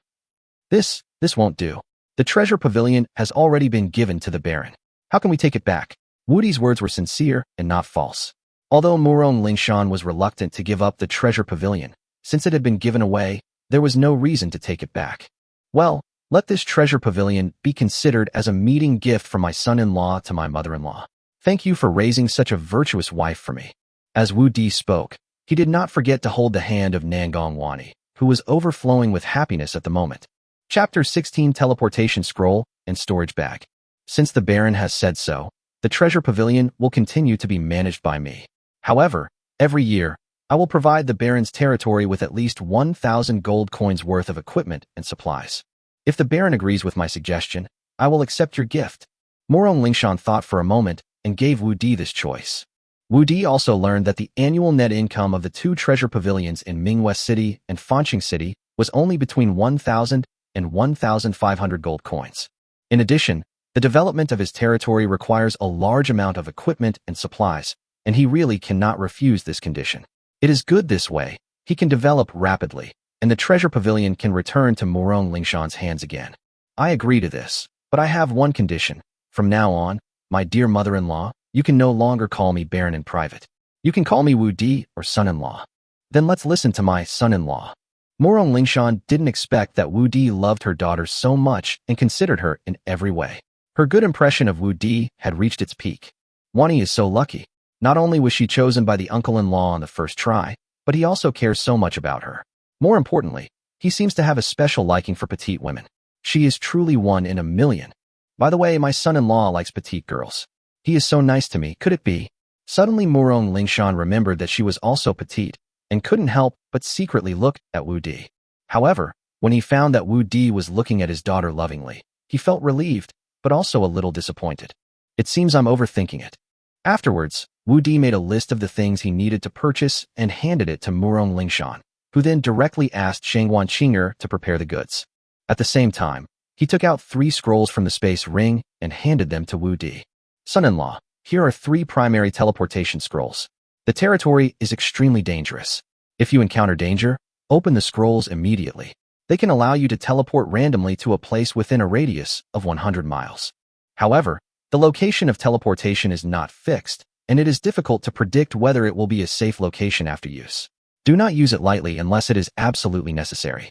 This won't do. The treasure pavilion has already been given to the Baron. How can we take it back? Wu Di's words were sincere and not false. Although Murong Lingshan was reluctant to give up the treasure pavilion, since it had been given away, there was no reason to take it back. Well, let this treasure pavilion be considered as a meeting gift from my son-in-law to my mother-in-law. Thank you for raising such a virtuous wife for me. As Wu Di spoke, he did not forget to hold the hand of Nangong Wani, who was overflowing with happiness at the moment. Chapter 16 Teleportation Scroll and Storage Bag. Since the Baron has said so, the treasure pavilion will continue to be managed by me. However, every year, I will provide the Baron's territory with at least 1,000 gold coins worth of equipment and supplies. If the Baron agrees with my suggestion, I will accept your gift. Morong Lingshan thought for a moment and gave Wu Di this choice. Wu Di also learned that the annual net income of the two treasure pavilions in Manhwa City and Confronting City was only between 1,000 and 1,500 gold coins. In addition, the development of his territory requires a large amount of equipment and supplies, and he really cannot refuse this condition. It is good this way. He can develop rapidly, and the treasure pavilion can return to Morong Lingshan's hands again. I agree to this, but I have one condition. From now on, my dear mother-in-law, you can no longer call me Baron in private. You can call me Wu Di or son-in-law. Then let's listen to my son-in-law. Morong Lingshan didn't expect that Wu Di loved her daughter so much and considered her in every way. Her good impression of Wu Di had reached its peak. Wani is so lucky. Not only was she chosen by the uncle-in-law on the first try, but he also cares so much about her. More importantly, he seems to have a special liking for petite women. She is truly one in a million. By the way, my son-in-law likes petite girls. He is so nice to me, could it be? Suddenly Morong Lingshan remembered that she was also petite, and couldn't help but secretly look at Wu Di. However, when he found that Wu Di was looking at his daughter lovingly, he felt relieved, but also a little disappointed. It seems I'm overthinking it. Afterwards, Wu Di made a list of the things he needed to purchase and handed it to Morong Lingshan, who then directly asked Shangguan Qinger to prepare the goods. At the same time, he took out 3 scrolls from the space ring and handed them to Wu Di. Son-in-law, here are 3 primary teleportation scrolls. The territory is extremely dangerous. If you encounter danger, open the scrolls immediately. They can allow you to teleport randomly to a place within a radius of 100 miles. However, the location of teleportation is not fixed, and it is difficult to predict whether it will be a safe location after use. Do not use it lightly unless it is absolutely necessary.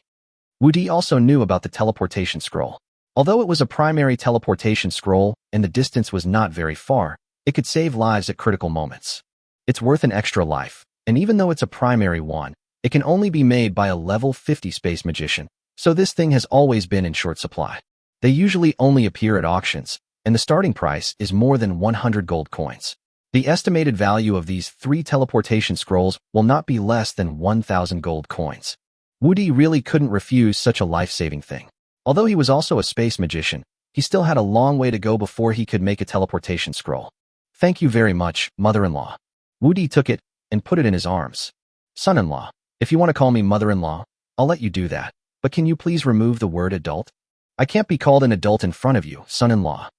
Wu Di also knew about the teleportation scroll. Although it was a primary teleportation scroll and the distance was not very far, it could save lives at critical moments. It's worth an extra life, and even though it's a primary one, it can only be made by a level 50 space magician, so this thing has always been in short supply. They usually only appear at auctions, and the starting price is more than 100 gold coins. The estimated value of these 3 teleportation scrolls will not be less than 1,000 gold coins. Wu Di really couldn't refuse such a life-saving thing. Although he was also a space magician, he still had a long way to go before he could make a teleportation scroll. Thank you very much, mother-in-law. Wu Di took it and put it in his arms. Son-in-law, if you want to call me mother-in-law, I'll let you do that, but can you please remove the word adult? I can't be called an adult in front of you, son-in-law.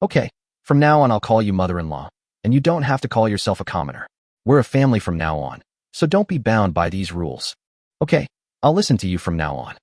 Okay, from now on I'll call you mother-in-law, and you don't have to call yourself a commoner. We're a family from now on, so don't be bound by these rules. Okay, I'll listen to you from now on.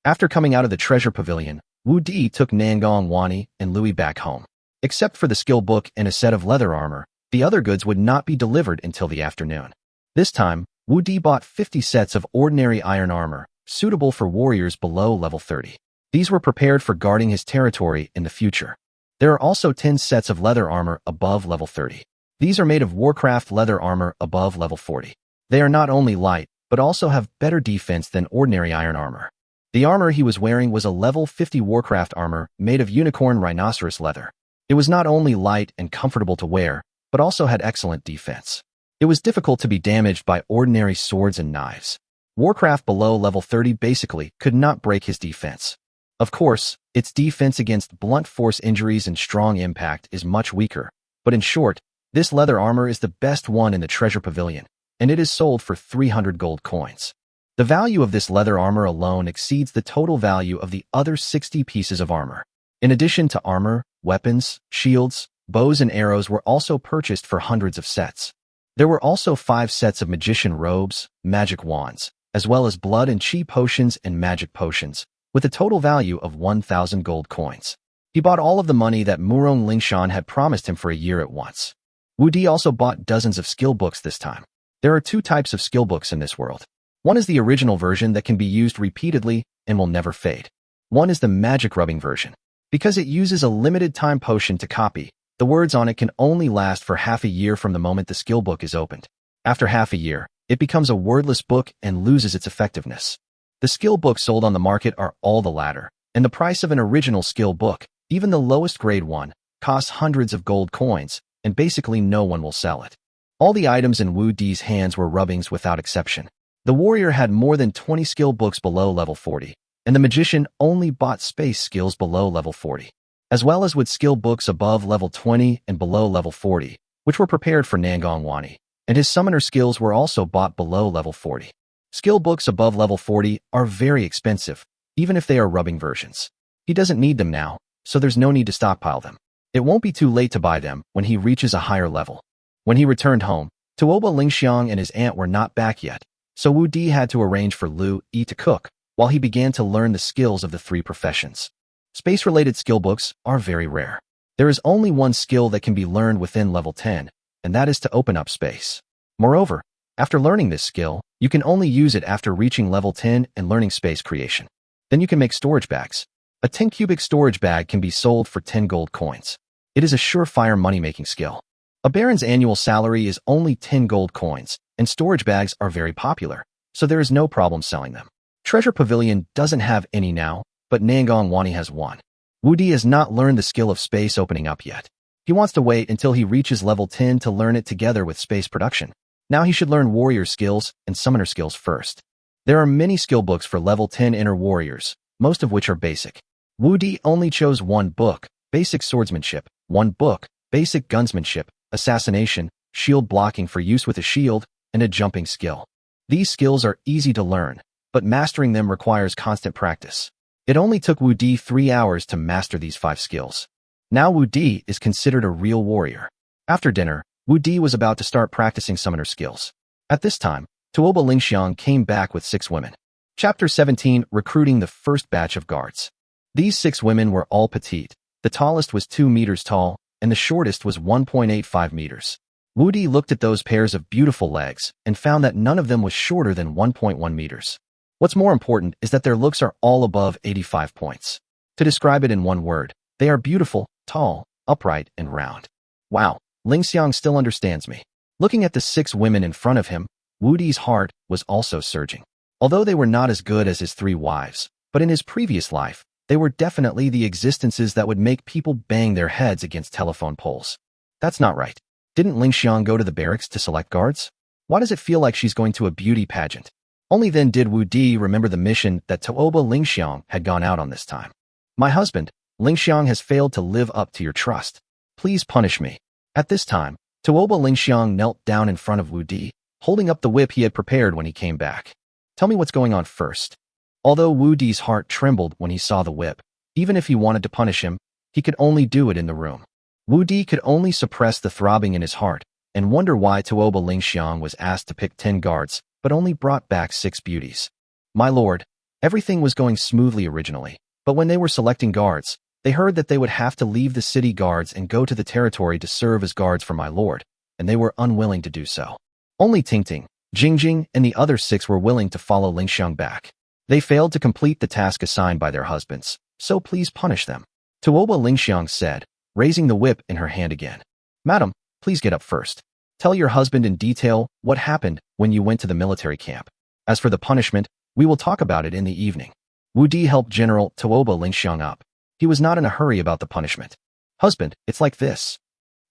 After coming out of the treasure pavilion, Wu Di took Nangong Wani and Louis back home. Except for the skill book and a set of leather armor, the other goods would not be delivered until the afternoon. This time, Wu Di bought 50 sets of ordinary iron armor, suitable for warriors below level 30. These were prepared for guarding his territory in the future. There are also 10 sets of leather armor above level 30. These are made of Warcraft leather armor above level 40. They are not only light, but also have better defense than ordinary iron armor. The armor he was wearing was a level 50 Warcraft armor made of unicorn rhinoceros leather. It was not only light and comfortable to wear, but also had excellent defense. It was difficult to be damaged by ordinary swords and knives. Warcraft below level 30 basically could not break his defense. Of course, its defense against blunt force injuries and strong impact is much weaker, but in short, this leather armor is the best one in the treasure pavilion, and it is sold for 300 gold coins. The value of this leather armor alone exceeds the total value of the other 60 pieces of armor. In addition to armor, weapons, shields, bows and arrows were also purchased for hundreds of sets. There were also 5 sets of magician robes, magic wands, as well as blood and chi potions and magic potions, with a total value of 1,000 gold coins. He bought all of the money that Morong Lingshan had promised him for a year at once. Wu Di also bought dozens of skill books this time. There are 2 types of skill books in this world. One is the original version that can be used repeatedly and will never fade. One is the magic rubbing version. Because it uses a limited time potion to copy, the words on it can only last for half a year from the moment the skill book is opened. After half a year, it becomes a wordless book and loses its effectiveness. The skill books sold on the market are all the latter, and the price of an original skill book, even the lowest grade one, costs hundreds of gold coins, and basically no one will sell it. All the items in Wu Di's hands were rubbings without exception. The warrior had more than 20 skill books below level 40, and the magician only bought space skills below level 40, as well as with skill books above level 20 and below level 40, which were prepared for Nangong Wani, and his summoner skills were also bought below level 40. Skill books above level 40 are very expensive, even if they are rubbing versions. He doesn't need them now, so there's no need to stockpile them. It won't be too late to buy them when he reaches a higher level. When he returned home, Tuoba Lingxiang and his aunt were not back yet, so Wu Di had to arrange for Lu Yi to cook while he began to learn the skills of the three professions. Space-related skill books are very rare. There is only one skill that can be learned within level 10, and that is to open up space. Moreover, after learning this skill, you can only use it after reaching level 10 and learning space creation. Then you can make storage bags. A 10-cubic storage bag can be sold for 10 gold coins. It is a surefire money-making skill. A baron's annual salary is only 10 gold coins, and storage bags are very popular, so there is no problem selling them. Treasure Pavilion doesn't have any now, but Nangong Wani has one. Wu Di has not learned the skill of space opening up yet. He wants to wait until he reaches level 10 to learn it together with space production. Now he should learn warrior skills and summoner skills first. There are many skill books for level 10 inner warriors, most of which are basic. Wu Di only chose one book, basic swordsmanship, one book, basic gunsmanship, assassination, shield blocking for use with a shield, and a jumping skill. These skills are easy to learn, but mastering them requires constant practice. It only took Wu Di 3 hours to master these 5 skills. Now Wu Di is considered a real warrior. After dinner, Wu Di was about to start practicing summoner skills. At this time, Tuoba Lingxiang came back with 6 women. Chapter 17, Recruiting the First Batch of Guards. These 6 women were all petite. The tallest was 2 meters tall, and the shortest was 1.85 meters. Wu Di looked at those pairs of beautiful legs and found that none of them was shorter than 1.1 meters. What's more important is that their looks are all above 85 points. To describe it in one word, they are beautiful, tall, upright, and round. Wow, Lingxiang still understands me. Looking at the 6 women in front of him, Wu Di's heart was also surging. Although they were not as good as his 3 wives, but in his previous life, they were definitely the existences that would make people bang their heads against telephone poles. That's not right. Didn't Lingxiang go to the barracks to select guards? Why does it feel like she's going to a beauty pageant? Only then did Wu Di remember the mission that Tuoba Lingxiang had gone out on this time. My husband, Lingxiang has failed to live up to your trust. Please punish me. At this time, Tuoba Lingxiang knelt down in front of Wu Di, holding up the whip he had prepared when he came back. Tell me what's going on first. Although Wu Di's heart trembled when he saw the whip, even if he wanted to punish him, he could only do it in the room. Wu Di could only suppress the throbbing in his heart and wonder why Tuoba Lingxiang was asked to pick 10 guards, but only brought back 6 beauties. My lord, everything was going smoothly originally, but when they were selecting guards, they heard that they would have to leave the city guards and go to the territory to serve as guards for my lord, and they were unwilling to do so. Only Tingting, Jingjing, and the other 6 were willing to follow Lingxiang back. They failed to complete the task assigned by their husbands, so please punish them. Tuoba Lingxiang said, raising the whip in her hand again. Madam, please get up first. Tell your husband in detail what happened when you went to the military camp. As for the punishment, we will talk about it in the evening. Wu Di helped General Tuoba Lingxiang up. He was not in a hurry about the punishment. Husband, it's like this.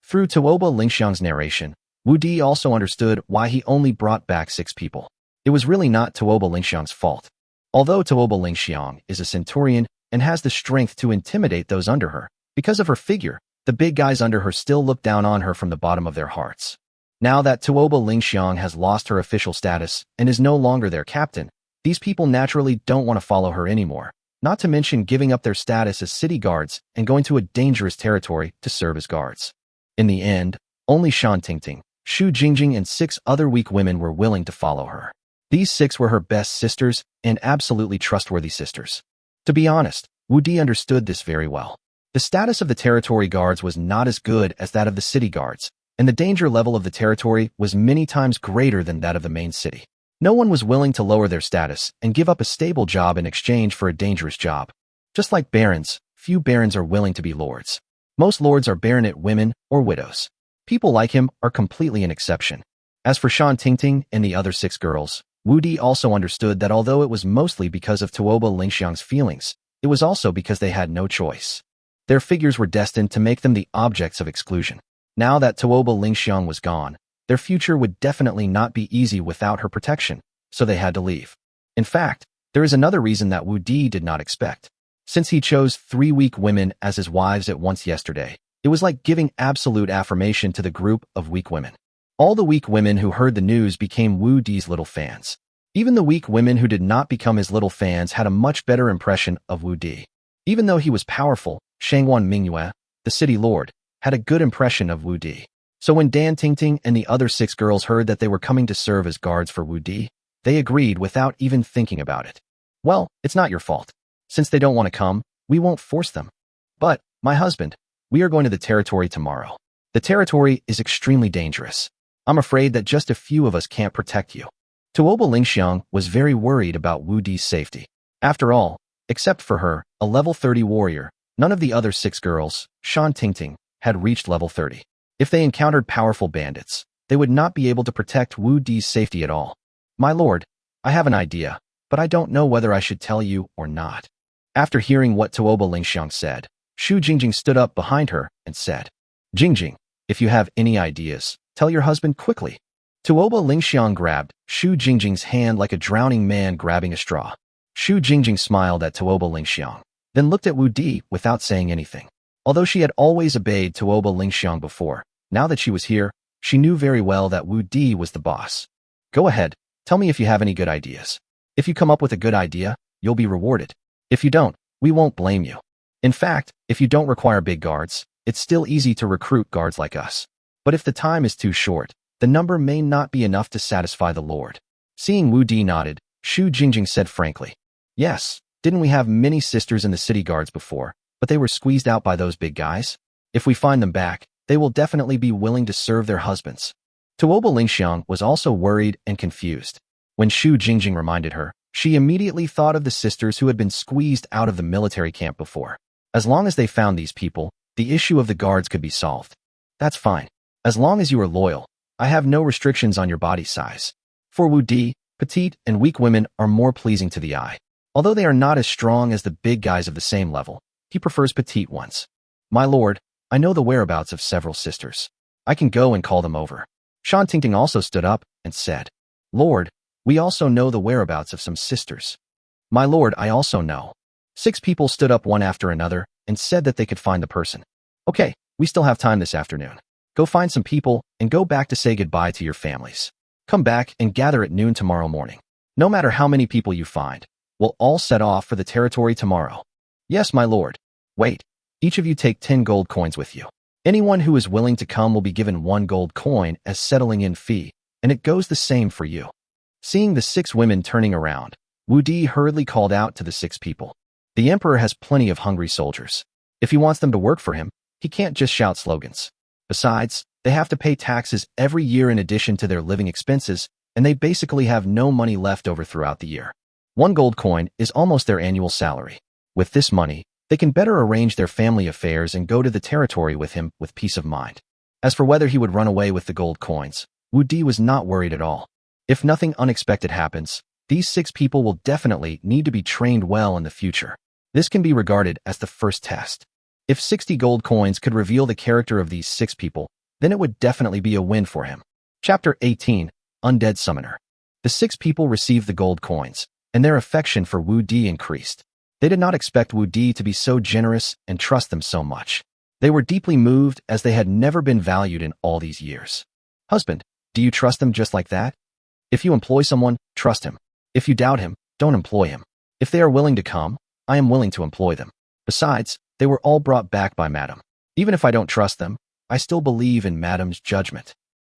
Through Tuoba Lingxiang's narration, Wu Di also understood why he only brought back 6 people. It was really not Tuoba Lingxiang's fault. Although Tuoba Lingxiang is a centurion and has the strength to intimidate those under her, because of her figure, the big guys under her still look down on her from the bottom of their hearts. Now that Tuoba Lingxiang has lost her official status and is no longer their captain, these people naturally don't want to follow her anymore, not to mention giving up their status as city guards and going to a dangerous territory to serve as guards. In the end, only Shan Tingting, Shu Jingjing, and 6 other weak women were willing to follow her. These 6 were her best sisters and absolutely trustworthy sisters. To be honest, Wu Di understood this very well. The status of the territory guards was not as good as that of the city guards, and the danger level of the territory was many times greater than that of the main city. No one was willing to lower their status and give up a stable job in exchange for a dangerous job. Just like barons, few barons are willing to be lords. Most lords are baronet women or widows. People like him are completely an exception. As for Shan Tingting and the other 6 girls, Wu Di also understood that although it was mostly because of Tuoba Lingxiang's feelings, it was also because they had no choice. Their figures were destined to make them the objects of exclusion. Now that Tuoba Lingxiang was gone, their future would definitely not be easy without her protection, so they had to leave. In fact, there is another reason that Wu Di did not expect. Since he chose 3 weak women as his wives at once yesterday, it was like giving absolute affirmation to the group of weak women. All the weak women who heard the news became Wu Di's little fans. Even the weak women who did not become his little fans had a much better impression of Wu Di. Even though he was powerful, Shangwan Mingyue, the city lord, had a good impression of Wu Di. So when Dan Tingting and the other 6 girls heard that they were coming to serve as guards for Wu Di, they agreed without even thinking about it. Well, it's not your fault. Since they don't want to come, we won't force them. But, my husband, we are going to the territory tomorrow. The territory is extremely dangerous. I'm afraid that just a few of us can't protect you. Tuoba Lingxiang was very worried about Wu Di's safety. After all, except for her, a level 30 warrior, none of the other 6 girls, Shan Tingting, had reached level 30. If they encountered powerful bandits, they would not be able to protect Wu Di's safety at all. My lord, I have an idea, but I don't know whether I should tell you or not. After hearing what Tuoba Lingxiang said, Shu Jingjing stood up behind her and said, Jingjing, if you have any ideas, tell your husband quickly. Tuoba Lingxiang grabbed Shu Jingjing's hand like a drowning man grabbing a straw. Shu Jingjing smiled at Tuoba Lingxiang, then looked at Wu Di without saying anything. Although she had always obeyed Tuoba Lingxiang before, now that she was here, she knew very well that Wu Di was the boss. Go ahead, tell me if you have any good ideas. If you come up with a good idea, you'll be rewarded. If you don't, we won't blame you. In fact, if you don't require big guards, it's still easy to recruit guards like us. But if the time is too short, the number may not be enough to satisfy the Lord. Seeing Wu Di nodded, Shu Jingjing said frankly, Yes, didn't we have many sisters in the city guards before, but they were squeezed out by those big guys? If we find them back, they will definitely be willing to serve their husbands. Tuoba Lingxiang was also worried and confused. When Shu Jingjing reminded her, she immediately thought of the sisters who had been squeezed out of the military camp before. As long as they found these people, the issue of the guards could be solved. That's fine. As long as you are loyal, I have no restrictions on your body size. For Wu Di, petite and weak women are more pleasing to the eye. Although they are not as strong as the big guys of the same level, he prefers petite ones. My lord, I know the whereabouts of several sisters. I can go and call them over. Shan Tingting also stood up and said, Lord, we also know the whereabouts of some sisters. My lord, I also know. 6 people stood up one after another and said that they could find the person. Okay, we still have time this afternoon. Go find some people and go back to say goodbye to your families. Come back and gather at noon tomorrow morning. No matter how many people you find, we'll all set off for the territory tomorrow. Yes, my lord. Wait, each of you take 10 gold coins with you. Anyone who is willing to come will be given 1 gold coin as settling-in fee, and it goes the same for you. Seeing the 6 women turning around, Wu Di hurriedly called out to the 6 people. The emperor has plenty of hungry soldiers. If he wants them to work for him, he can't just shout slogans. Besides, they have to pay taxes every year in addition to their living expenses, and they basically have no money left over throughout the year. 1 gold coin is almost their annual salary. With this money, they can better arrange their family affairs and go to the territory with him with peace of mind. As for whether he would run away with the gold coins, Wu Di was not worried at all. If nothing unexpected happens, these 6 people will definitely need to be trained well in the future. This can be regarded as the first test. If 60 gold coins could reveal the character of these 6 people, then it would definitely be a win for him. Chapter 18, Undead Summoner. The 6 people received the gold coins, and their affection for Wu Di increased. They did not expect Wu Di to be so generous and trust them so much. They were deeply moved as they had never been valued in all these years. Husband, do you trust them just like that? If you employ someone, trust him. If you doubt him, don't employ him. If they are willing to come, I am willing to employ them. Besides, they were all brought back by Madam. Even if I don't trust them, I still believe in Madam's judgment.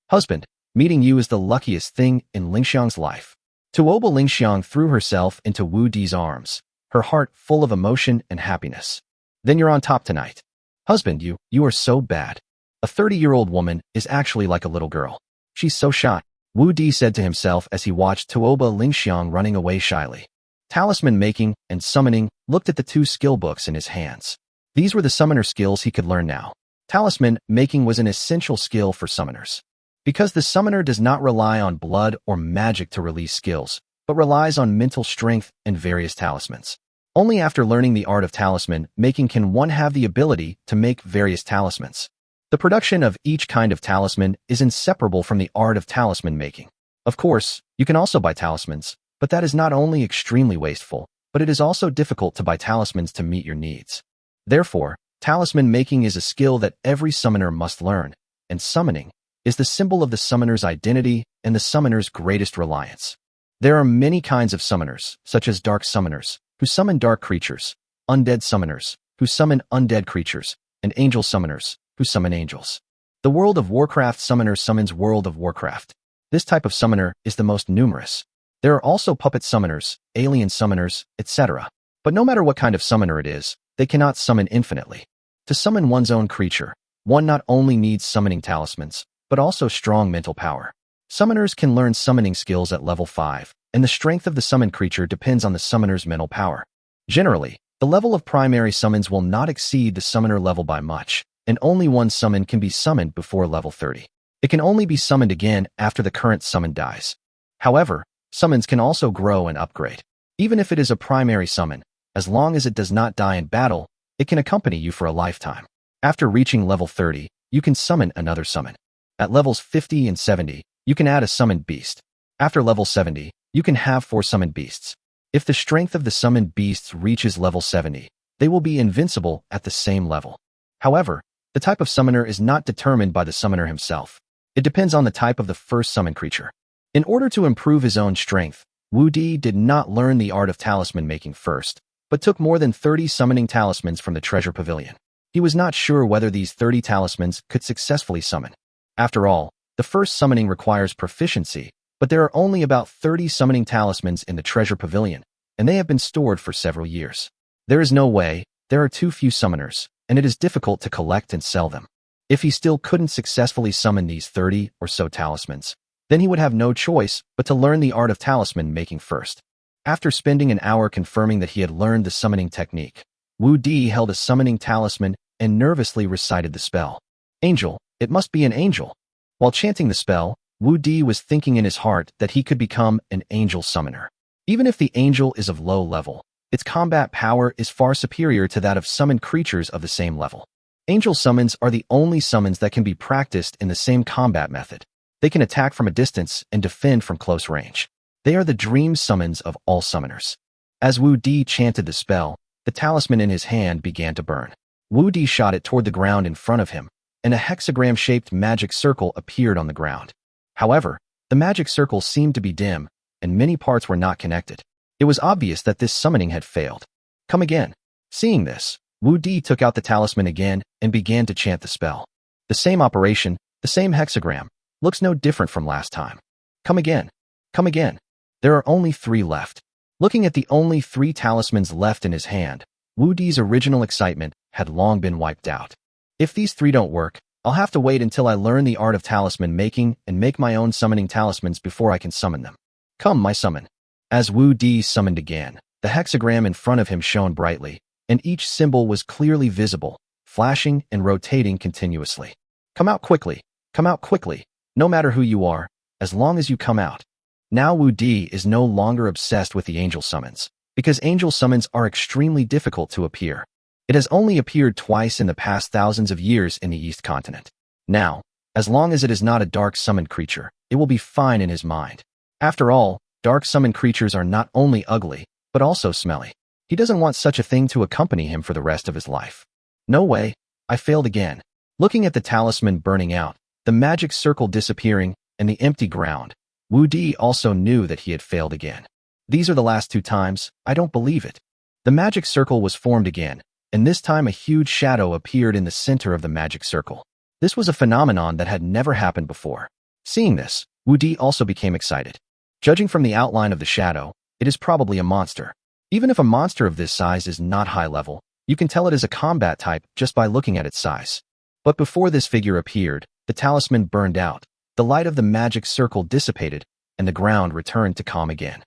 Husband, meeting you is the luckiest thing in Lingxiang's life. Tuoba Lingxiang threw herself into Wu Di's arms, her heart full of emotion and happiness. Then you're on top tonight. Husband, you are so bad. A 30-year-old woman is actually like a little girl. She's so shy, Wu Di said to himself as he watched Tuoba Lingxiang running away shyly. Talisman making and summoning looked at the 2 skill books in his hands. These were the summoner skills he could learn now. Talisman making was an essential skill for summoners. Because the summoner does not rely on blood or magic to release skills, but relies on mental strength and various talismans. Only after learning the art of talisman making can one have the ability to make various talismans. The production of each kind of talisman is inseparable from the art of talisman making. Of course, you can also buy talismans, but that is not only extremely wasteful, but it is also difficult to buy talismans to meet your needs. Therefore, talisman making is a skill that every summoner must learn, and summoning is the symbol of the summoner's identity and the summoner's greatest reliance. There are many kinds of summoners, such as dark summoners, who summon dark creatures, undead summoners, who summon undead creatures, and angel summoners, who summon angels. The World of Warcraft summoner summons World of Warcraft. This type of summoner is the most numerous. There are also puppet summoners, alien summoners, etc. But no matter what kind of summoner it is, they cannot summon infinitely. To summon one's own creature, one not only needs summoning talismans, but also strong mental power. Summoners can learn summoning skills at level 5, and the strength of the summoned creature depends on the summoner's mental power. Generally, the level of primary summons will not exceed the summoner level by much, and only one summon can be summoned before level 30. It can only be summoned again after the current summon dies. However, summons can also grow and upgrade. Even if it is a primary summon, as long as it does not die in battle, it can accompany you for a lifetime. After reaching level 30, you can summon another summon. At levels 50 and 70, you can add a summoned beast. After level 70, you can have 4 summoned beasts. If the strength of the summoned beasts reaches level 70, they will be invincible at the same level. However, the type of summoner is not determined by the summoner himself. It depends on the type of the first summoned creature. In order to improve his own strength, Wu Di did not learn the art of talisman making first, but took more than 30 summoning talismans from the treasure pavilion. He was not sure whether these 30 talismans could successfully summon. After all, the first summoning requires proficiency, but there are only about 30 summoning talismans in the treasure pavilion, and they have been stored for several years. There is no way, there are too few summoners, and it is difficult to collect and sell them. If he still couldn't successfully summon these 30 or so talismans, then he would have no choice but to learn the art of talisman making first. After spending an hour confirming that he had learned the summoning technique, Wu Di held a summoning talisman and nervously recited the spell. Angel, it must be an angel. While chanting the spell, Wu Di was thinking in his heart that he could become an angel summoner. Even if the angel is of low level, its combat power is far superior to that of summoned creatures of the same level. Angel summons are the only summons that can be practiced in the same combat method. They can attack from a distance and defend from close range. They are the dream summons of all summoners. As Wu Di chanted the spell, the talisman in his hand began to burn. Wu Di shot it toward the ground in front of him, and a hexagram-shaped magic circle appeared on the ground. However, the magic circle seemed to be dim, and many parts were not connected. It was obvious that this summoning had failed. Come again. Seeing this, Wu Di took out the talisman again and began to chant the spell. The same operation, the same hexagram, looks no different from last time. Come again. Come again. There are only 3 left. Looking at the only 3 talismans left in his hand, Wu Di's original excitement had long been wiped out. If these 3 don't work, I'll have to wait until I learn the art of talisman making and make my own summoning talismans before I can summon them. Come, my summon. As Wu Di summoned again, the hexagram in front of him shone brightly, and each symbol was clearly visible, flashing and rotating continuously. Come out quickly. Come out quickly. No matter who you are, as long as you come out. Now Wu Di is no longer obsessed with the angel summons, because angel summons are extremely difficult to appear. It has only appeared twice in the past thousands of years in the East continent. Now, as long as it is not a dark summoned creature, it will be fine in his mind. After all, dark summoned creatures are not only ugly, but also smelly. He doesn't want such a thing to accompany him for the rest of his life. No way, I failed again. Looking at the talisman burning out, the magic circle disappearing, and the empty ground, Wu Di also knew that he had failed again. These are the last 2 times, I don't believe it. The magic circle was formed again, and this time a huge shadow appeared in the center of the magic circle. This was a phenomenon that had never happened before. Seeing this, Wu Di also became excited. Judging from the outline of the shadow, it is probably a monster. Even if a monster of this size is not high level, you can tell it is a combat type just by looking at its size. But before this figure appeared, the talisman burned out, the light of the magic circle dissipated, and the ground returned to calm again.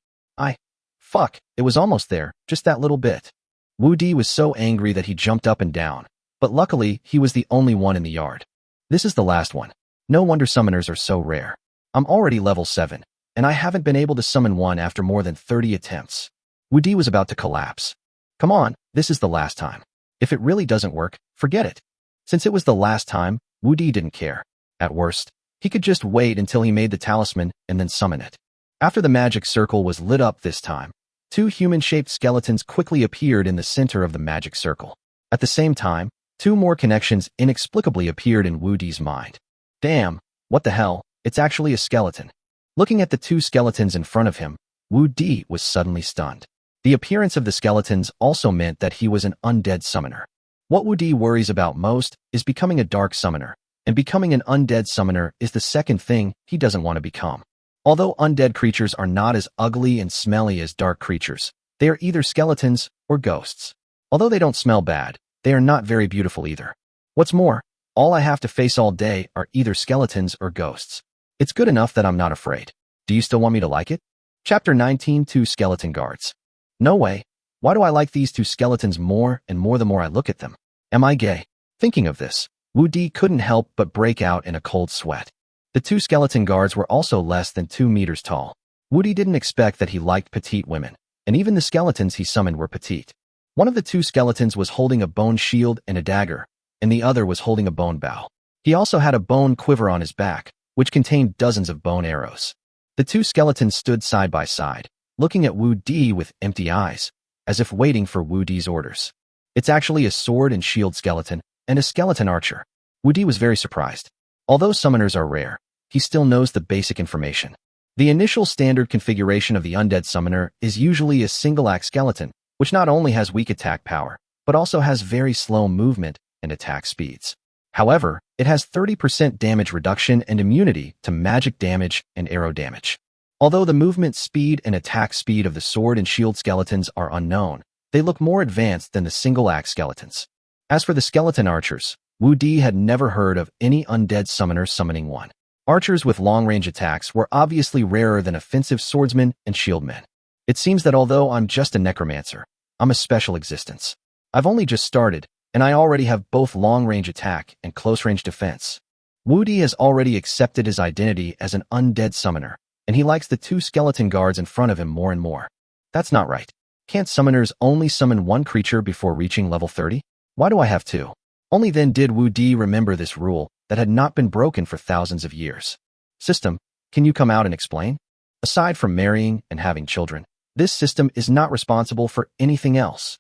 Fuck, it was almost there, just that little bit. Wu Di was so angry that he jumped up and down, but luckily he was the only one in the yard. This is the last one. No wonder summoners are so rare. I'm already level 7, and I haven't been able to summon one after more than 30 attempts. Wu Di was about to collapse. Come on, this is the last time. If it really doesn't work, forget it. Since it was the last time, Wu Di didn't care. At worst, he could just wait until he made the talisman and then summon it. After the magic circle was lit up this time, 2 human-shaped skeletons quickly appeared in the center of the magic circle. At the same time, 2 more connections inexplicably appeared in Wu Di's mind. Damn, what the hell, it's actually a skeleton. Looking at the 2 skeletons in front of him, Wu Di was suddenly stunned. The appearance of the skeletons also meant that he was an undead summoner. What Wu Di worries about most is becoming a dark summoner, and becoming an undead summoner is the second thing he doesn't want to become. Although undead creatures are not as ugly and smelly as dark creatures, they are either skeletons or ghosts. Although they don't smell bad, they are not very beautiful either. What's more, all I have to face all day are either skeletons or ghosts. It's good enough that I'm not afraid. Do you still want me to like it? Chapter 19, 2 Skeleton Guards. No way. Why do I like these 2 skeletons more and more the more I look at them? Am I gay? Thinking of this, Wu Di couldn't help but break out in a cold sweat. The 2 skeleton guards were also less than 2 meters tall. Wu Di didn't expect that he liked petite women, and even the skeletons he summoned were petite. One of the 2 skeletons was holding a bone shield and a dagger, and the other was holding a bone bow. He also had a bone quiver on his back, which contained dozens of bone arrows. The 2 skeletons stood side by side, looking at Wu Di with empty eyes, as if waiting for Wu Di's orders. It's actually a sword and shield skeleton, and a skeleton archer. Wu Di was very surprised. Although summoners are rare, he still knows the basic information. The initial standard configuration of the undead summoner is usually a single-axe skeleton, which not only has weak attack power, but also has very slow movement and attack speeds. However, it has 30% damage reduction and immunity to magic damage and arrow damage. Although the movement speed and attack speed of the sword and shield skeletons are unknown, they look more advanced than the single-axe skeletons. As for the skeleton archers, Wu Di had never heard of any undead summoner summoning one. Archers with long-range attacks were obviously rarer than offensive swordsmen and shieldmen. It seems that although I'm just a necromancer, I'm a special existence. I've only just started, and I already have both long-range attack and close-range defense. Wu Di has already accepted his identity as an undead summoner, and he likes the 2 skeleton guards in front of him more and more. That's not right. Can't summoners only summon 1 creature before reaching level 30? Why do I have 2? Only then did Wu Di remember this rule that had not been broken for thousands of years. System, can you come out and explain? Aside from marrying and having children, this system is not responsible for anything else.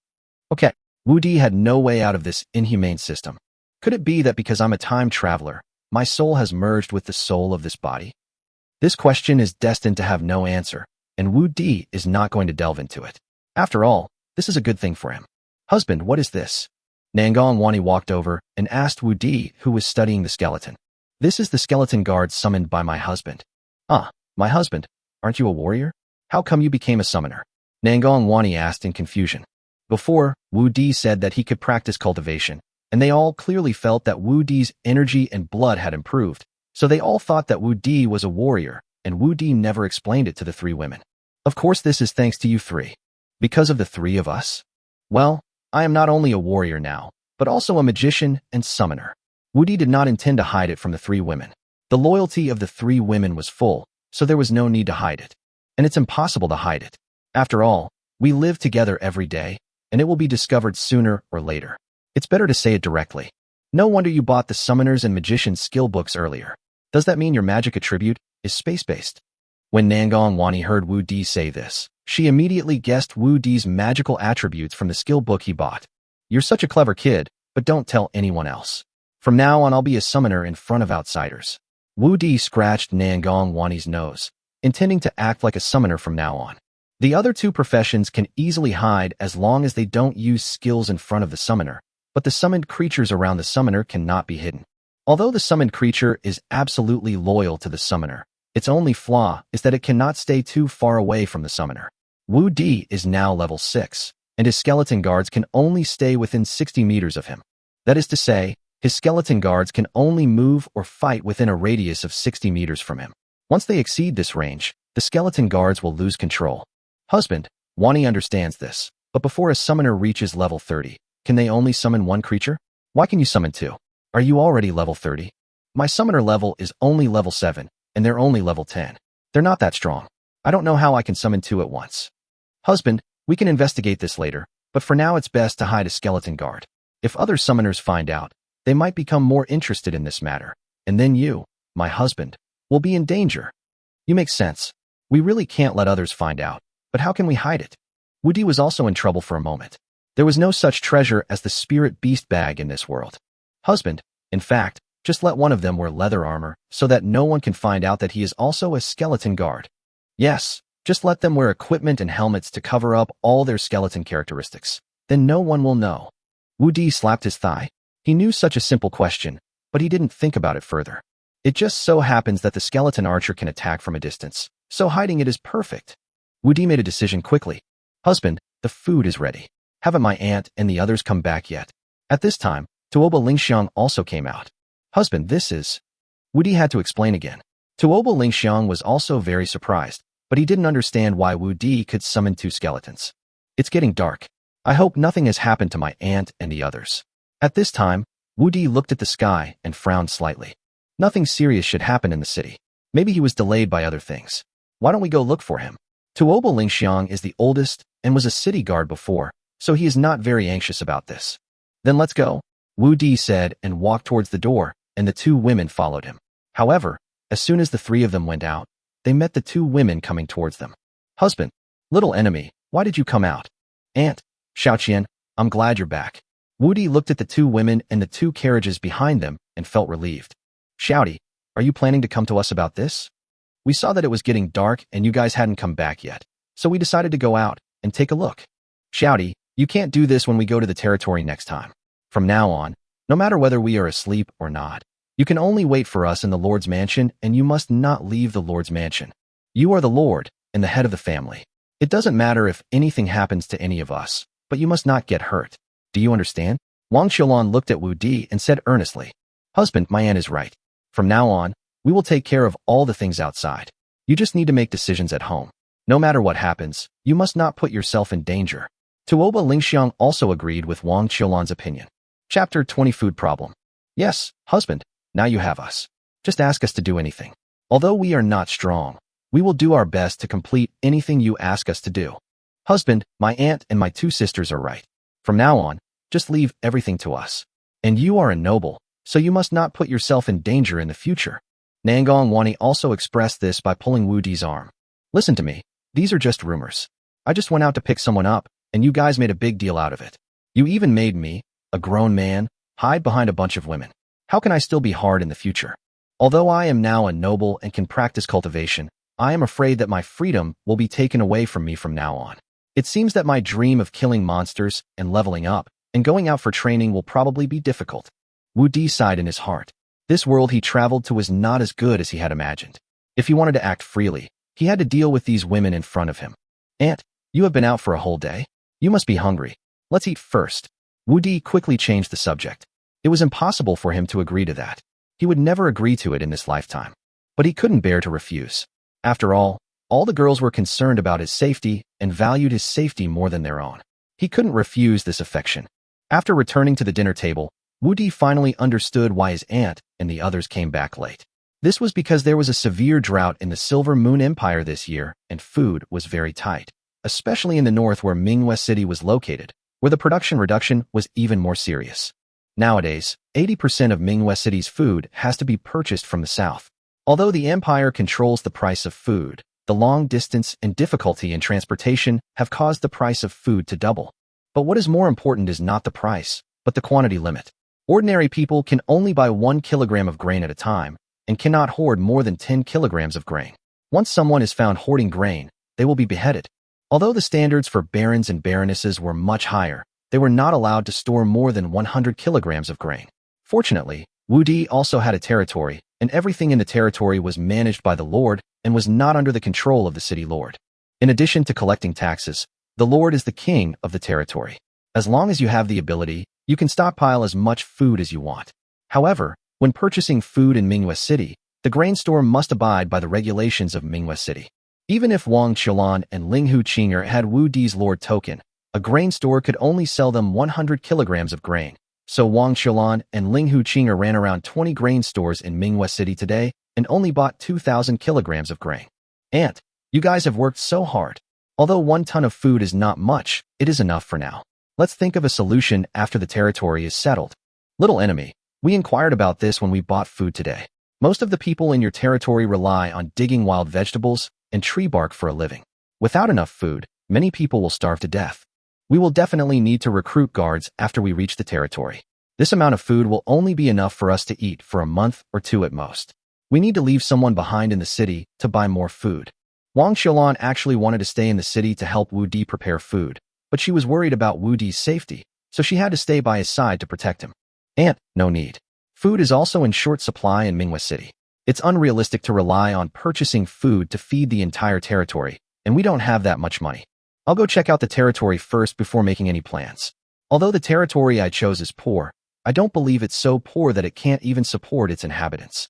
Okay, Wu Di had no way out of this inhumane system. Could it be that because I'm a time traveler, my soul has merged with the soul of this body? This question is destined to have no answer, and Wu Di is not going to delve into it. After all, this is a good thing for him. Husband, what is this? Nangong Wani walked over and asked Wu Di, who was studying the skeleton. This is the skeleton guard summoned by my husband. Ah, my husband, aren't you a warrior? How come you became a summoner? Nangong Wani asked in confusion. Before, Wu Di said that he could practice cultivation, and they all clearly felt that Wu Di's energy and blood had improved, so they all thought that Wu Di was a warrior, and Wu Di never explained it to the 3 women. Of course this is thanks to you 3. Because of the 3 of us? Well, I am not only a warrior now, but also a magician and summoner. Wu Di did not intend to hide it from the 3 women. The loyalty of the 3 women was full, so there was no need to hide it. And it's impossible to hide it. After all, we live together every day, and it will be discovered sooner or later. It's better to say it directly. No wonder you bought the Summoners and Magicians skill books earlier. Does that mean your magic attribute is space-based? When Nangong Wani heard Wu Di say this, she immediately guessed Wu Di's magical attributes from the skill book he bought. You're such a clever kid, but don't tell anyone else. From now on I'll be a summoner in front of outsiders. Wu Di scratched Nangong Wani's nose, intending to act like a summoner from now on. The other 2 professions can easily hide as long as they don't use skills in front of the summoner, but the summoned creatures around the summoner cannot be hidden. Although the summoned creature is absolutely loyal to the summoner, its only flaw is that it cannot stay too far away from the summoner. Wu Di is now level 6, and his skeleton guards can only stay within 60 meters of him. That is to say, his skeleton guards can only move or fight within a radius of 60 meters from him. Once they exceed this range, the skeleton guards will lose control. Husband, Wani understands this, but before a summoner reaches level 30, can they only summon 1 creature? Why can you summon 2? Are you already level 30? My summoner level is only level 7, and they're only level 10. They're not that strong. I don't know how I can summon 2 at once. Husband, we can investigate this later, but for now it's best to hide a skeleton guard. If other summoners find out, they might become more interested in this matter, and then you, my husband, will be in danger. You make sense. We really can't let others find out, but how can we hide it? Woody was also in trouble for a moment. There was no such treasure as the spirit beast bag in this world. Husband, in fact, just let one of them wear leather armor so that no one can find out that he is also a skeleton guard. Yes, just let them wear equipment and helmets to cover up all their skeleton characteristics. Then no one will know. Woody slapped his thigh. He knew such a simple question, but he didn't think about it further. It just so happens that the skeleton archer can attack from a distance, so hiding it is perfect. Woody made a decision quickly. Husband, the food is ready. Haven't my aunt and the others come back yet? At this time, Tuoba Lingxiang also came out. Husband, this is... Woody had to explain again. Tuoba Lingxiang was also very surprised, but he didn't understand why Woody could summon 2 skeletons. It's getting dark. I hope nothing has happened to my aunt and the others. At this time, Woody looked at the sky and frowned slightly. Nothing serious should happen in the city. Maybe he was delayed by other things. Why don't we go look for him? Tuoba Lingxiang is the oldest and was a city guard before, so he is not very anxious about this. Then let's go, Wu Di said and walked towards the door, and the 2 women followed him. However, as soon as the 3 of them went out, they met the 2 women coming towards them. Husband, little enemy, why did you come out? Aunt, Xiaoqian, I'm glad you're back. Wu Di looked at the 2 women and the 2 carriages behind them and felt relieved. Xiaodi, are you planning to come to us about this? We saw that it was getting dark and you guys hadn't come back yet, so we decided to go out and take a look. Xiaodi, you can't do this when we go to the territory next time. From now on, no matter whether we are asleep or not, you can only wait for us in the Lord's mansion and you must not leave the Lord's mansion. You are the Lord and the head of the family. It doesn't matter if anything happens to any of us, but you must not get hurt. Do you understand? Wang Qiulan looked at Wu Di and said earnestly, Husband, my aunt is right. From now on, we will take care of all the things outside. You just need to make decisions at home. No matter what happens, you must not put yourself in danger. Tuoba Lingxiang also agreed with Wang Qiulan's opinion. Chapter 20 Food Problem. Yes, husband, now you have us. Just ask us to do anything. Although we are not strong, we will do our best to complete anything you ask us to do. Husband, my aunt and my 2 sisters are right. From now on, just leave everything to us. And you are a noble, so you must not put yourself in danger in the future. Nangong Wani also expressed this by pulling Wu Di's arm. Listen to me, these are just rumors. I just went out to pick someone up, and you guys made a big deal out of it. You even made me, a grown man, hide behind a bunch of women. How can I still be hard in the future? Although I am now a noble and can practice cultivation, I am afraid that my freedom will be taken away from me from now on. It seems that my dream of killing monsters and leveling up and going out for training will probably be difficult. Wu Di sighed in his heart. This world he traveled to was not as good as he had imagined. If he wanted to act freely, he had to deal with these women in front of him. Aunt, you have been out for a whole day? You must be hungry. Let's eat first. Wu Di quickly changed the subject. It was impossible for him to agree to that. He would never agree to it in this lifetime. But he couldn't bear to refuse. After all the girls were concerned about his safety and valued his safety more than their own. He couldn't refuse this affection. After returning to the dinner table, Wu Di finally understood why his aunt and the others came back late. This was because there was a severe drought in the Silver Moon Empire this year, and food was very tight, especially in the north where Manhwa City was located, where the production reduction was even more serious. Nowadays, 80% of Manhwa City's food has to be purchased from the south. Although the empire controls the price of food, the long distance and difficulty in transportation have caused the price of food to double. But what is more important is not the price, but the quantity limit. Ordinary people can only buy 1 kilogram of grain at a time and cannot hoard more than 10 kilograms of grain. Once someone is found hoarding grain, they will be beheaded. Although the standards for barons and baronesses were much higher, they were not allowed to store more than 100 kilograms of grain. Fortunately, Wu Di also had a territory, and everything in the territory was managed by the lord and was not under the control of the city lord. In addition to collecting taxes, the lord is the king of the territory. As long as you have the ability, you can stockpile as much food as you want. However, when purchasing food in Manhwa City, the grain store must abide by the regulations of Manhwa City. Even if Wang Qiulan and Ling Hu Qinger had Wu Di's lord token, a grain store could only sell them 100 kilograms of grain, So Wang Xiaolan and Ling Huqing ran around 20 grain stores in Manhwa City today and only bought 2,000 kilograms of grain. Aunt, you guys have worked so hard. Although 1 ton of food is not much, it is enough for now. Let's think of a solution after the territory is settled. Little enemy, we inquired about this when we bought food today. Most of the people in your territory rely on digging wild vegetables and tree bark for a living. Without enough food, many people will starve to death. We will definitely need to recruit guards after we reach the territory. This amount of food will only be enough for us to eat for a month or 2 at most. We need to leave someone behind in the city to buy more food. Wang Xiaolan actually wanted to stay in the city to help Wu Di prepare food, but she was worried about Wu Di's safety, so she had to stay by his side to protect him. Aunt, no need. Food is also in short supply in Manhwa City. It's unrealistic to rely on purchasing food to feed the entire territory, and we don't have that much money. I'll go check out the territory first before making any plans. Although the territory I chose is poor, I don't believe it's so poor that it can't even support its inhabitants.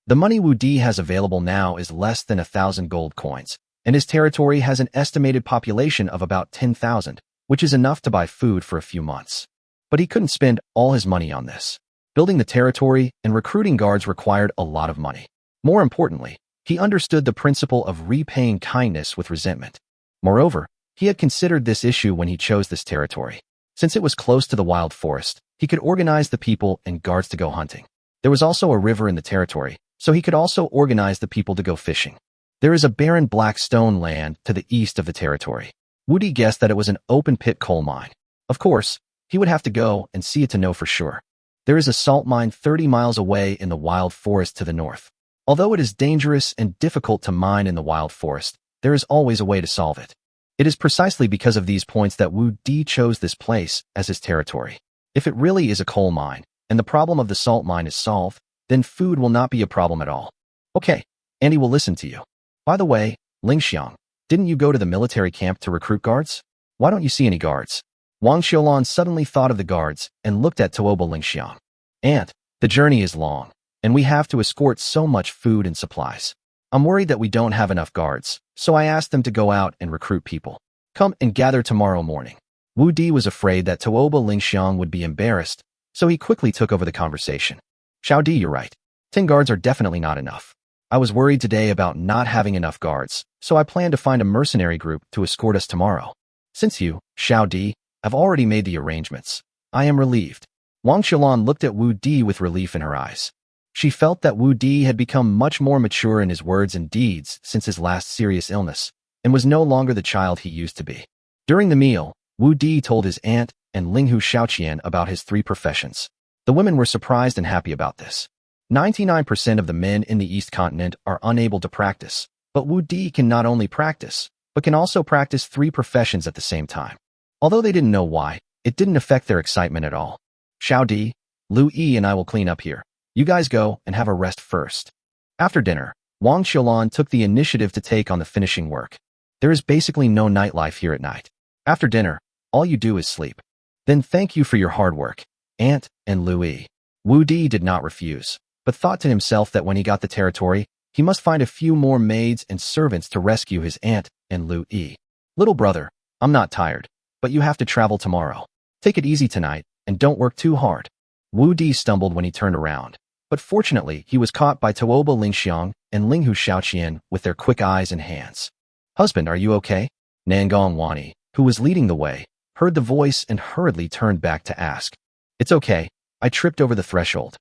The money Wu Di has available now is less than 1,000 gold coins, and his territory has an estimated population of about 10,000, which is enough to buy food for a few months. But he couldn't spend all his money on this. Building the territory and recruiting guards required a lot of money. More importantly, he understood the principle of repaying kindness with resentment. Moreover, he had considered this issue when he chose this territory. Since it was close to the wild forest, he could organize the people and guards to go hunting. There was also a river in the territory, so he could also organize the people to go fishing. There is a barren black stone land to the east of the territory. Wu Di guessed that it was an open-pit coal mine. Of course, he would have to go and see it to know for sure. There is a salt mine 30 miles away in the wild forest to the north. Although it is dangerous and difficult to mine in the wild forest, there is always a way to solve it. It is precisely because of these points that Wu Di chose this place as his territory. If it really is a coal mine, and the problem of the salt mine is solved, then food will not be a problem at all. Okay, Andy will listen to you. By the way, Ling Xiang, didn't you go to the military camp to recruit guards? Why don't you see any guards? Wang Xiaolan suddenly thought of the guards and looked at Tuoba Ling Xiang. Aunt, the journey is long, and we have to escort so much food and supplies. I'm worried that we don't have enough guards, so I asked them to go out and recruit people. Come and gather tomorrow morning. Wu Di was afraid that Tuoba Ling Xiang would be embarrassed, so he quickly took over the conversation. Xiao Di, you're right. 10 guards are definitely not enough. I was worried today about not having enough guards, so I plan to find a mercenary group to escort us tomorrow. Since you, Xiao Di, have already made the arrangements, I am relieved. Wang Xiaolan looked at Wu Di with relief in her eyes. She felt that Wu Di had become much more mature in his words and deeds since his last serious illness, and was no longer the child he used to be. During the meal, Wu Di told his aunt and Linghu Xiaoqian about his 3 professions. The women were surprised and happy about this. 99% of the men in the East Continent are unable to practice, but Wu Di can not only practice, but can also practice 3 professions at the same time. Although they didn't know why, it didn't affect their excitement at all. Xiao Di, Lu Yi and I will clean up here. You guys go and have a rest first. After dinner, Wang Xiaolan took the initiative to take on the finishing work. There is basically no nightlife here at night. After dinner, all you do is sleep. Then thank you for your hard work, Aunt and Lu Yi. Wu Di did not refuse, but thought to himself that when he got the territory, he must find a few more maids and servants to rescue his aunt and Lu Yi. Little brother, I'm not tired, but you have to travel tomorrow. Take it easy tonight, and don't work too hard. Wu Di stumbled when he turned around, but fortunately he was caught by Tuoba Ling Xiang and Linghu Xiaoqian with their quick eyes and hands. Husband, are you okay? Nangong Wani, who was leading the way, heard the voice and hurriedly turned back to ask. It's okay, I tripped over the threshold.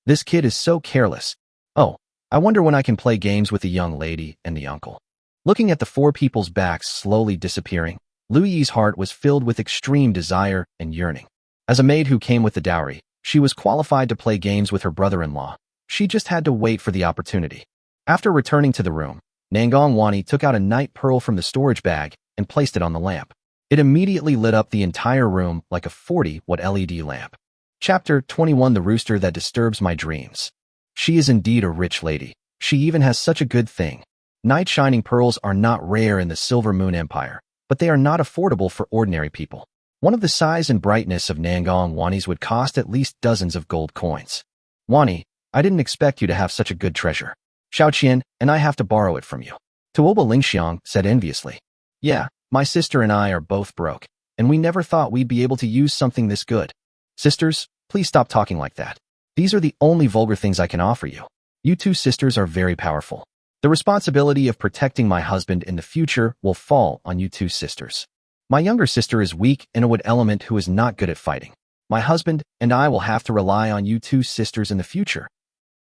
This kid is so careless. Oh, I wonder when I can play games with the young lady and the uncle. Looking at the 4 people's backs slowly disappearing, Lu Yi's heart was filled with extreme desire and yearning. As a maid who came with the dowry, she was qualified to play games with her brother-in-law. She just had to wait for the opportunity. After returning to the room, Nangong Wani took out a night pearl from the storage bag and placed it on the lamp. It immediately lit up the entire room like a 40-watt LED lamp. Chapter 21: The Rooster That Disturbs My Dreams. She is indeed a rich lady. She even has such a good thing. Night shining pearls are not rare in the Silver Moon Empire, but they are not affordable for ordinary people. One of the size and brightness of Nangong Wani's would cost at least dozens of gold coins. Wani, I didn't expect you to have such a good treasure. Xiaoqian and I have to borrow it from you. Tuoba Lingxiang said enviously. Yeah, my sister and I are both broke, and we never thought we'd be able to use something this good. Sisters, Please stop talking like that. These are the only vulgar things I can offer you. You two sisters are very powerful. The responsibility of protecting my husband in the future will fall on you two sisters. My younger sister is weak and a wood element who is not good at fighting. My husband and I will have to rely on you two sisters in the future.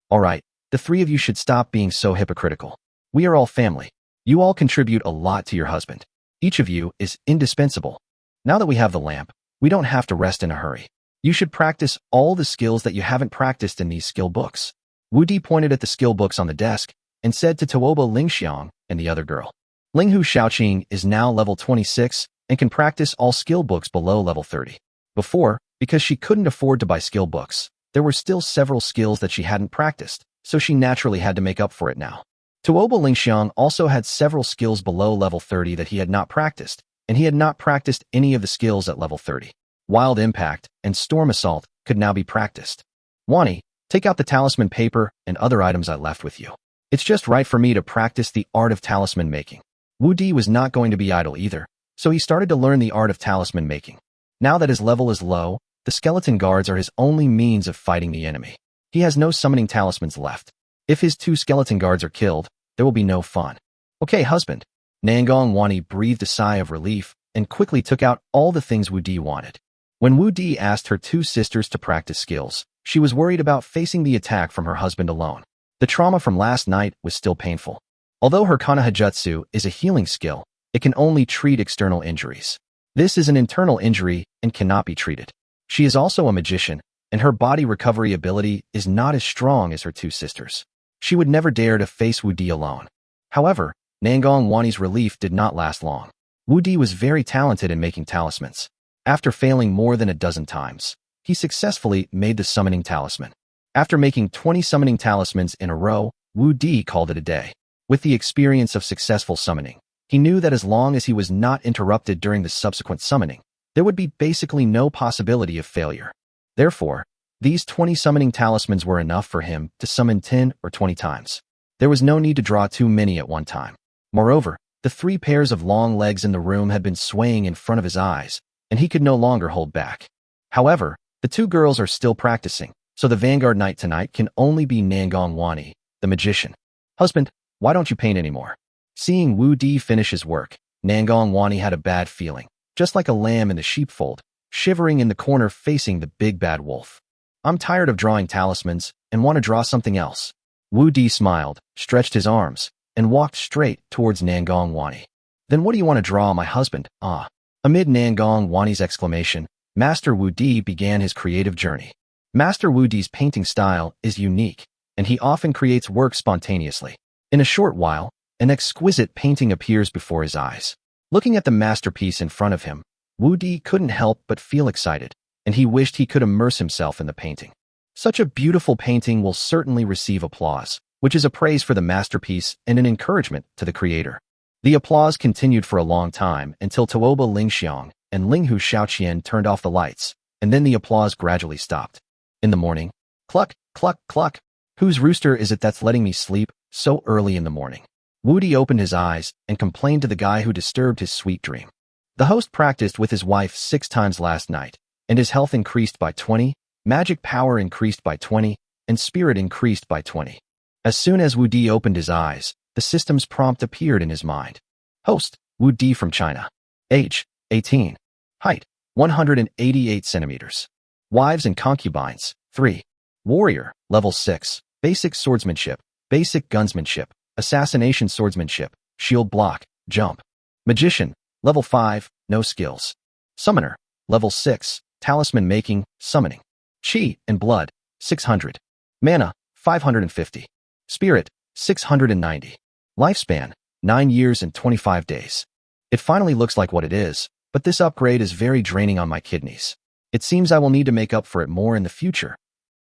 All right, the three of you should stop being so hypocritical. We are all family. You all contribute a lot to your husband. Each of you is indispensable. Now that we have the lamp, we don't have to rest in a hurry. You should practice all the skills that you haven't practiced in these skill books. Wu Di pointed at the skill books on the desk and said to Tuoba Lingxiang and the other girl. Linghu Xiaoqing is now level 26 and can practice all skill books below level 30. Before, because she couldn't afford to buy skill books, there were still several skills that she hadn't practiced, so she naturally had to make up for it now. Tuoba Lingxiang also had several skills below level 30 that he had not practiced, and he had not practiced any of the skills at level 30. Wild Impact and Storm Assault could now be practiced. Wani, take out the talisman paper and other items I left with you. It's just right for me to practice the art of talisman making. Wu Di was not going to be idle either, so he started to learn the art of talisman making. Now that his level is low, the skeleton guards are his only means of fighting the enemy. He has no summoning talismans left. If his two skeleton guards are killed, there will be no fun. Okay, husband. Nangong Wani breathed a sigh of relief and quickly took out all the things Wu Di wanted. When Wu Di asked her two sisters to practice skills, she was worried about facing the attack from her husband alone. The trauma from last night was still painful. Although her Kanahajutsu is a healing skill, it can only treat external injuries. This is an internal injury and cannot be treated. She is also a magician, and her body recovery ability is not as strong as her two sisters. She would never dare to face Wu Di alone. However, Nangong Wani's relief did not last long. Wu Di was very talented in making talismans. After failing more than a dozen times, he successfully made the summoning talisman. After making 20 summoning talismans in a row, Wu Di called it a day. With the experience of successful summoning, he knew that as long as he was not interrupted during the subsequent summoning, there would be basically no possibility of failure. Therefore, these 20 summoning talismans were enough for him to summon 10 or 20 times. There was no need to draw too many at one time. Moreover, the 3 pairs of long legs in the room had been swaying in front of his eyes, and he could no longer hold back. However, the 2 girls are still practicing, so the Vanguard Knight tonight can only be Nangong Wani, the magician. Husband, why don't you paint anymore? Seeing Wu Di finish his work, Nangong Wani had a bad feeling, just like a lamb in the sheepfold, shivering in the corner facing the big bad wolf. I'm tired of drawing talismans and want to draw something else. Wu Di smiled, stretched his arms, and walked straight towards Nangong Wani. Then what do you want to draw, my husband? Ah. Amid Nangong Wani's exclamation, Master Wu Di began his creative journey. Master Wu Di's painting style is unique, and he often creates work spontaneously. In a short while, an exquisite painting appears before his eyes. Looking at the masterpiece in front of him, Wu Di couldn't help but feel excited, and he wished he could immerse himself in the painting. Such a beautiful painting will certainly receive applause, which is a praise for the masterpiece and an encouragement to the creator. The applause continued for a long time until Tuoba Lingxiang and Linghu Xiaoqian turned off the lights, and then the applause gradually stopped. In the morning, cluck, cluck, cluck. Whose rooster is it that's letting me sleep so early in the morning? Wu Di opened his eyes and complained to the guy who disturbed his sweet dream. The host practiced with his wife 6 times last night, and his health increased by 20, magic power increased by 20, and spirit increased by 20. As soon as Wu Di opened his eyes, the system's prompt appeared in his mind. Host, Wu Di from China. Age, 18. Height, 188 centimeters. Wives and concubines, 3. Warrior, level 6. Basic swordsmanship, basic gunsmanship, assassination swordsmanship, shield block, jump. Magician, level 5, no skills. Summoner, level 6, talisman making, summoning. Chi and blood, 600. Mana, 550. Spirit, 690. Lifespan, 9 years and 25 days. It finally looks like what it is, but this upgrade is very draining on my kidneys. It seems I will need to make up for it more in the future.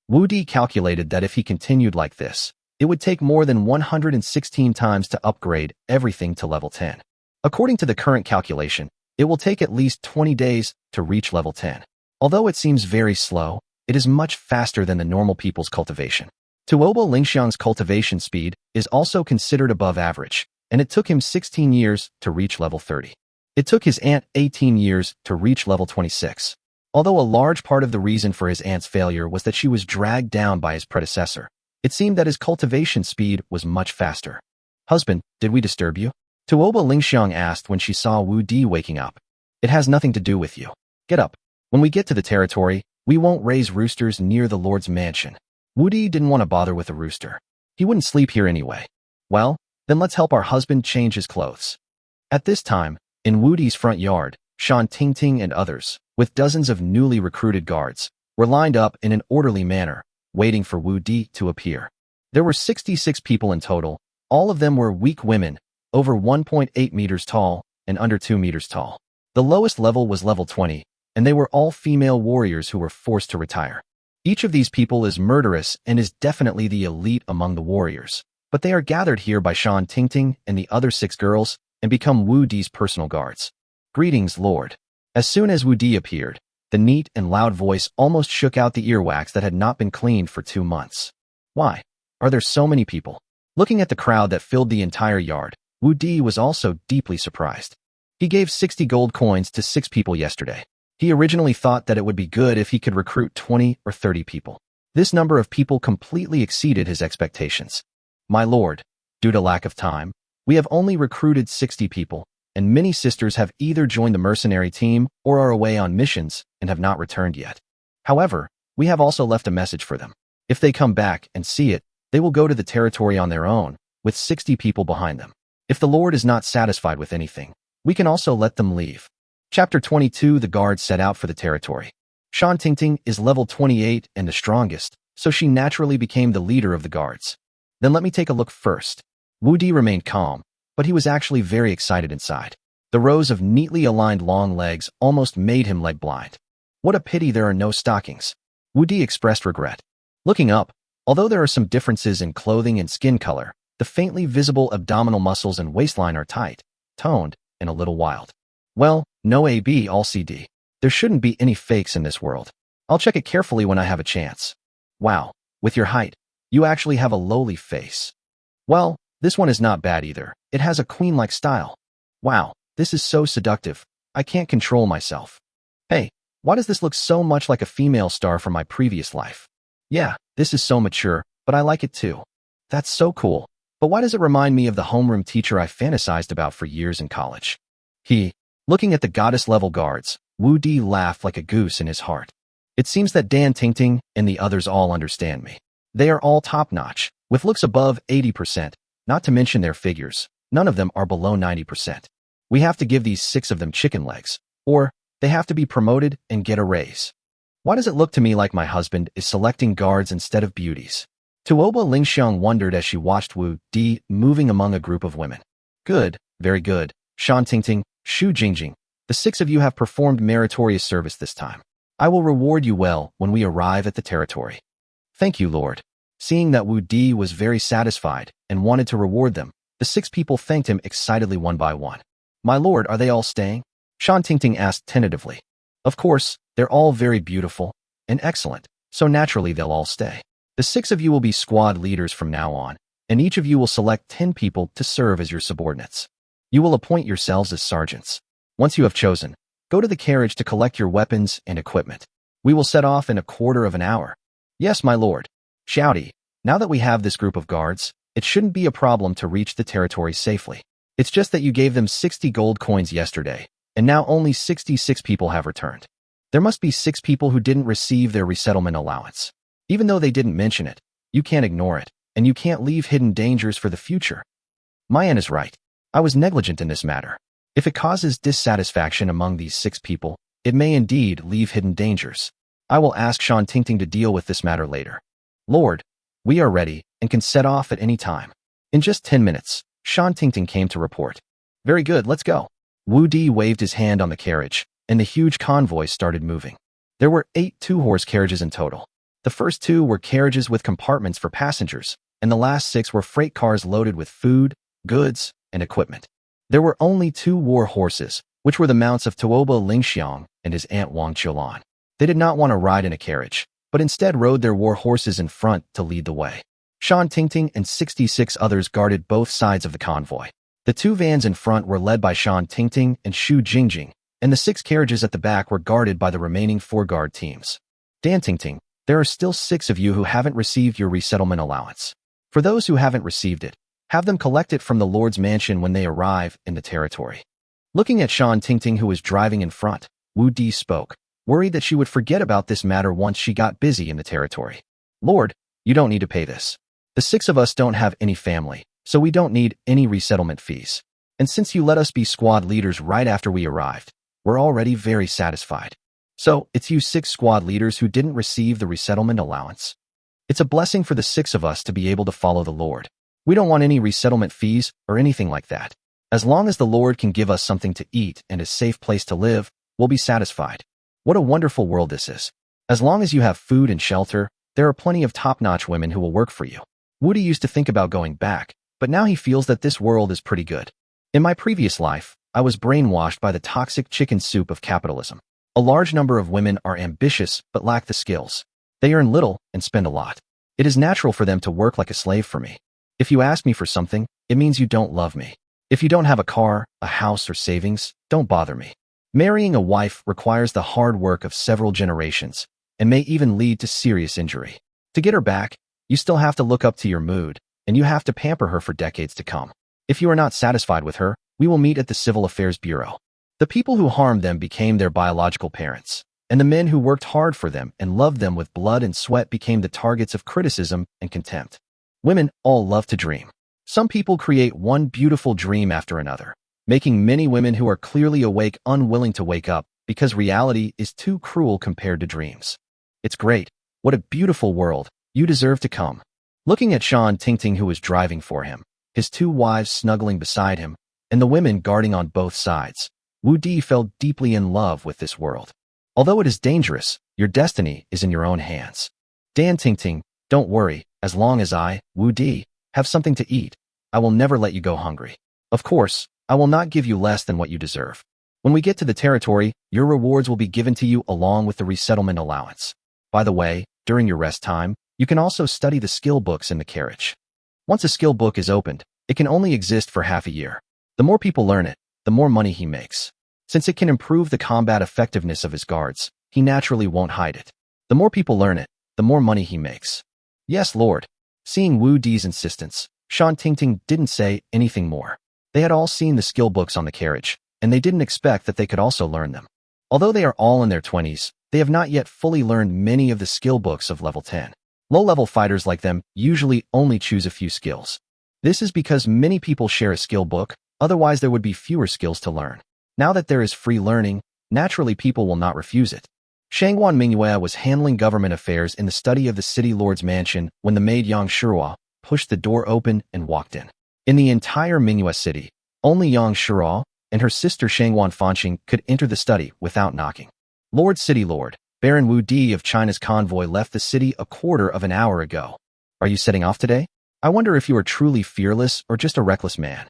Wu Di calculated that if he continued like this, it would take more than 116 times to upgrade everything to level 10. According to the current calculation, it will take at least 20 days to reach level 10. Although it seems very slow, it is much faster than the normal people's cultivation. Tuoba Lingxiang's cultivation speed is also considered above average, and it took him 16 years to reach level 30. It took his aunt 18 years to reach level 26. Although a large part of the reason for his aunt's failure was that she was dragged down by his predecessor, it seemed that his cultivation speed was much faster. Husband, did we disturb you? Tuoba Lingxiang asked when she saw Wu Di waking up. It has nothing to do with you. Get up. When we get to the territory, we won't raise roosters near the Lord's mansion. Wu Di didn't want to bother with a rooster. He wouldn't sleep here anyway. Well, then let's help our husband change his clothes. At this time, in Wu Di's front yard, Shan Tingting and others, with dozens of newly recruited guards, were lined up in an orderly manner, waiting for Wu Di to appear. There were 66 people in total. All of them were weak women, over 1.8 meters tall and under 2 meters tall. The lowest level was level 20, and they were all female warriors who were forced to retire. Each of these people is murderous and is definitely the elite among the warriors, but they are gathered here by Shan Tingting and the other 6 girls and become Wu Di's personal guards. Greetings, Lord. As soon as Wu Di appeared, the neat and loud voice almost shook out the earwax that had not been cleaned for 2 months. Why are there so many people? Looking at the crowd that filled the entire yard, Wu Di was also deeply surprised. He gave 60 gold coins to 6 people yesterday. He originally thought that it would be good if he could recruit 20 or 30 people. This number of people completely exceeded his expectations. My lord, due to lack of time, we have only recruited 60 people, and many sisters have either joined the mercenary team or are away on missions and have not returned yet. However, we have also left a message for them. If they come back and see it, they will go to the territory on their own, with 60 people behind them. If the Lord is not satisfied with anything, we can also let them leave. Chapter 22. The guards set out for the territory. Shan Tingting is level 28 and the strongest, so she naturally became the leader of the guards. Then let me take a look first. Wu Di remained calm, but he was actually very excited inside. The rows of neatly aligned long legs almost made him leg blind. What a pity there are no stockings. Wu Di expressed regret. Looking up, although there are some differences in clothing and skin color, the faintly visible abdominal muscles and waistline are tight, toned, and a little wild. Well, no AB all CD. There shouldn't be any fakes in this world. I'll check it carefully when I have a chance. Wow, with your height, you actually have a lowly face. Well, this one is not bad either. It has a queen-like style. Wow, this is so seductive. I can't control myself. Hey, why does this look so much like a female star from my previous life? Yeah, this is so mature, but I like it too. That's so cool. But why does it remind me of the homeroom teacher I fantasized about for years in college? Looking at the goddess-level guards, Wu Di laughed like a goose in his heart. It seems that Dan Tingting and the others all understand me. They are all top-notch, with looks above 80%, not to mention their figures. None of them are below 90%. We have to give these 6 of them chicken legs, or they have to be promoted and get a raise. Why does it look to me like my husband is selecting guards instead of beauties? Tuoba Lingxiang wondered as she watched Wu Di moving among a group of women. Good, very good. Shan Tingting, Shu Jingjing, the 6 of you have performed meritorious service this time. I will reward you well when we arrive at the territory. Thank you, Lord. Seeing that Wu Di was very satisfied and wanted to reward them, the 6 people thanked him excitedly one by one. My lord, are they all staying? Shan Tingting asked tentatively. Of course, they're all very beautiful and excellent, so naturally they'll all stay. The 6 of you will be squad leaders from now on, and each of you will select 10 people to serve as your subordinates. You will appoint yourselves as sergeants. Once you have chosen, go to the carriage to collect your weapons and equipment. We will set off in a quarter of an hour. Yes, my lord. Shouty, now that we have this group of guards, it shouldn't be a problem to reach the territory safely. It's just that you gave them 60 gold coins yesterday, and now only 66 people have returned. There must be 6 people who didn't receive their resettlement allowance. Even though they didn't mention it, you can't ignore it, and you can't leave hidden dangers for the future. Mayan is right. I was negligent in this matter. If it causes dissatisfaction among these 6 people, it may indeed leave hidden dangers. I will ask Shan Tingting to deal with this matter later. Lord, we are ready and can set off at any time. In just 10 minutes, Shan Tingting came to report. Very good, let's go. Wu Di waved his hand on the carriage, and the huge convoy started moving. There were 8 2-horse carriages in total. The first 2 were carriages with compartments for passengers, and the last 6 were freight cars loaded with food, goods, and equipment. There were only 2 war horses, which were the mounts of Tuoba Lingxiang and his aunt Wang Qiulan. They did not want to ride in a carriage, but instead rode their war horses in front to lead the way. Shan Tingting and 66 others guarded both sides of the convoy. The 2 vans in front were led by Shan Tingting and Shu Jingjing, and the 6 carriages at the back were guarded by the remaining 4 guard teams. Dan Ting Ting, there are still 6 of you who haven't received your resettlement allowance. For those who haven't received it, have them collect it from the Lord's mansion when they arrive in the territory. Looking at Shan Tingting, who was driving in front, Wu Di spoke, worried that she would forget about this matter once she got busy in the territory. Lord, you don't need to pay this. The 6 of us don't have any family, so we don't need any resettlement fees. And since you let us be squad leaders right after we arrived, we're already very satisfied. So, it's you 6 squad leaders who didn't receive the resettlement allowance. It's a blessing for the 6 of us to be able to follow the Lord. We don't want any resettlement fees or anything like that. As long as the Lord can give us something to eat and a safe place to live, we'll be satisfied. What a wonderful world this is. As long as you have food and shelter, there are plenty of top-notch women who will work for you. Woody used to think about going back, but now he feels that this world is pretty good. In my previous life, I was brainwashed by the toxic chicken soup of capitalism. A large number of women are ambitious but lack the skills. They earn little and spend a lot. It is natural for them to work like a slave for me. If you ask me for something, it means you don't love me. If you don't have a car, a house, or savings, don't bother me. Marrying a wife requires the hard work of several generations and may even lead to serious injury. To get her back, you still have to look up to your mood, and you have to pamper her for decades to come. If you are not satisfied with her, we will meet at the Civil Affairs Bureau. The people who harmed them became their biological parents, and the men who worked hard for them and loved them with blood and sweat became the targets of criticism and contempt. Women all love to dream. Some people create one beautiful dream after another, making many women who are clearly awake unwilling to wake up because reality is too cruel compared to dreams. It's great. What a beautiful world. You deserve to come. Looking at Shan Tingting, who was driving for him, his 2 wives snuggling beside him, and the women guarding on both sides, Wu Di fell deeply in love with this world. Although it is dangerous, your destiny is in your own hands. Dan Tingting, don't worry, as long as I, Wu Di, have something to eat, I will never let you go hungry. Of course, I will not give you less than what you deserve. When we get to the territory, your rewards will be given to you along with the resettlement allowance. By the way, during your rest time, you can also study the skill books in the carriage. Once a skill book is opened, it can only exist for half a year. The more people learn it, the more money he makes. Since it can improve the combat effectiveness of his guards, he naturally won't hide it. The more people learn it, the more money he makes. Yes, Lord. Seeing Wu Di's insistence, Shan Tingting didn't say anything more. They had all seen the skill books on the carriage, and they didn't expect that they could also learn them. Although they are all in their 20s, they have not yet fully learned many of the skill books of level 10. Low-level fighters like them usually only choose a few skills. This is because many people share a skill book, otherwise there would be fewer skills to learn. Now that there is free learning, naturally people will not refuse it. Shangguan Mingyue was handling government affairs in the study of the city lord's mansion when the maid Yang Shihua pushed the door open and walked in. In the entire Mingyue city, only Yang Shihua and her sister Shangguan Fanqing could enter the study without knocking. Lord City Lord, Baron Wu Di of China's convoy left the city a quarter of an hour ago. Are you setting off today? I wonder if you are truly fearless or just a reckless man.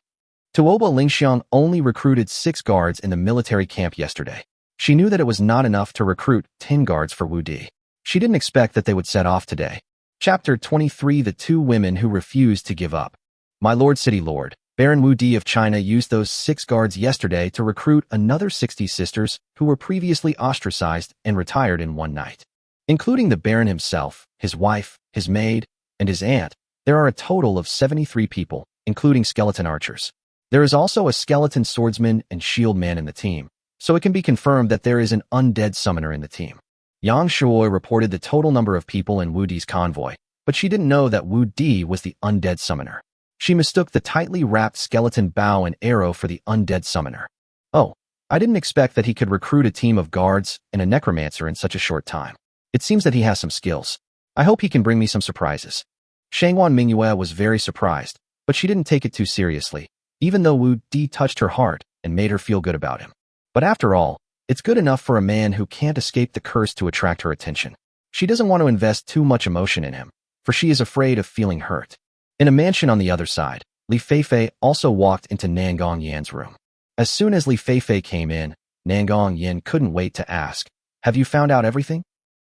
Tuoba Lingxiang only recruited 6 guards in the military camp yesterday. She knew that it was not enough to recruit 10 guards for Wu Di. She didn't expect that they would set off today. Chapter 23: The 2 Women Who Refused to Give Up. My Lord City Lord, Baron Wu Di of China used those 6 guards yesterday to recruit another 60 sisters who were previously ostracized and retired in one night. Including the Baron himself, his wife, his maid, and his aunt, there are a total of 73 people, including skeleton archers. There is also a skeleton swordsman and shield man in the team, so it can be confirmed that there is an undead summoner in the team. Yang Shuoi reported the total number of people in Wu Di's convoy, but she didn't know that Wu Di was the undead summoner. She mistook the tightly wrapped skeleton bow and arrow for the undead summoner. Oh, I didn't expect that he could recruit a team of guards and a necromancer in such a short time. It seems that he has some skills. I hope he can bring me some surprises. Shangguan Mingyue was very surprised, but she didn't take it too seriously, even though Wu Di touched her heart and made her feel good about him. But after all, it's good enough for a man who can't escape the curse to attract her attention. She doesn't want to invest too much emotion in him, for she is afraid of feeling hurt. In a mansion on the other side, Li Feifei also walked into Nangong Yan's room. As soon as Li Feifei came in, Nangong Yan couldn't wait to ask, "Have you found out everything?"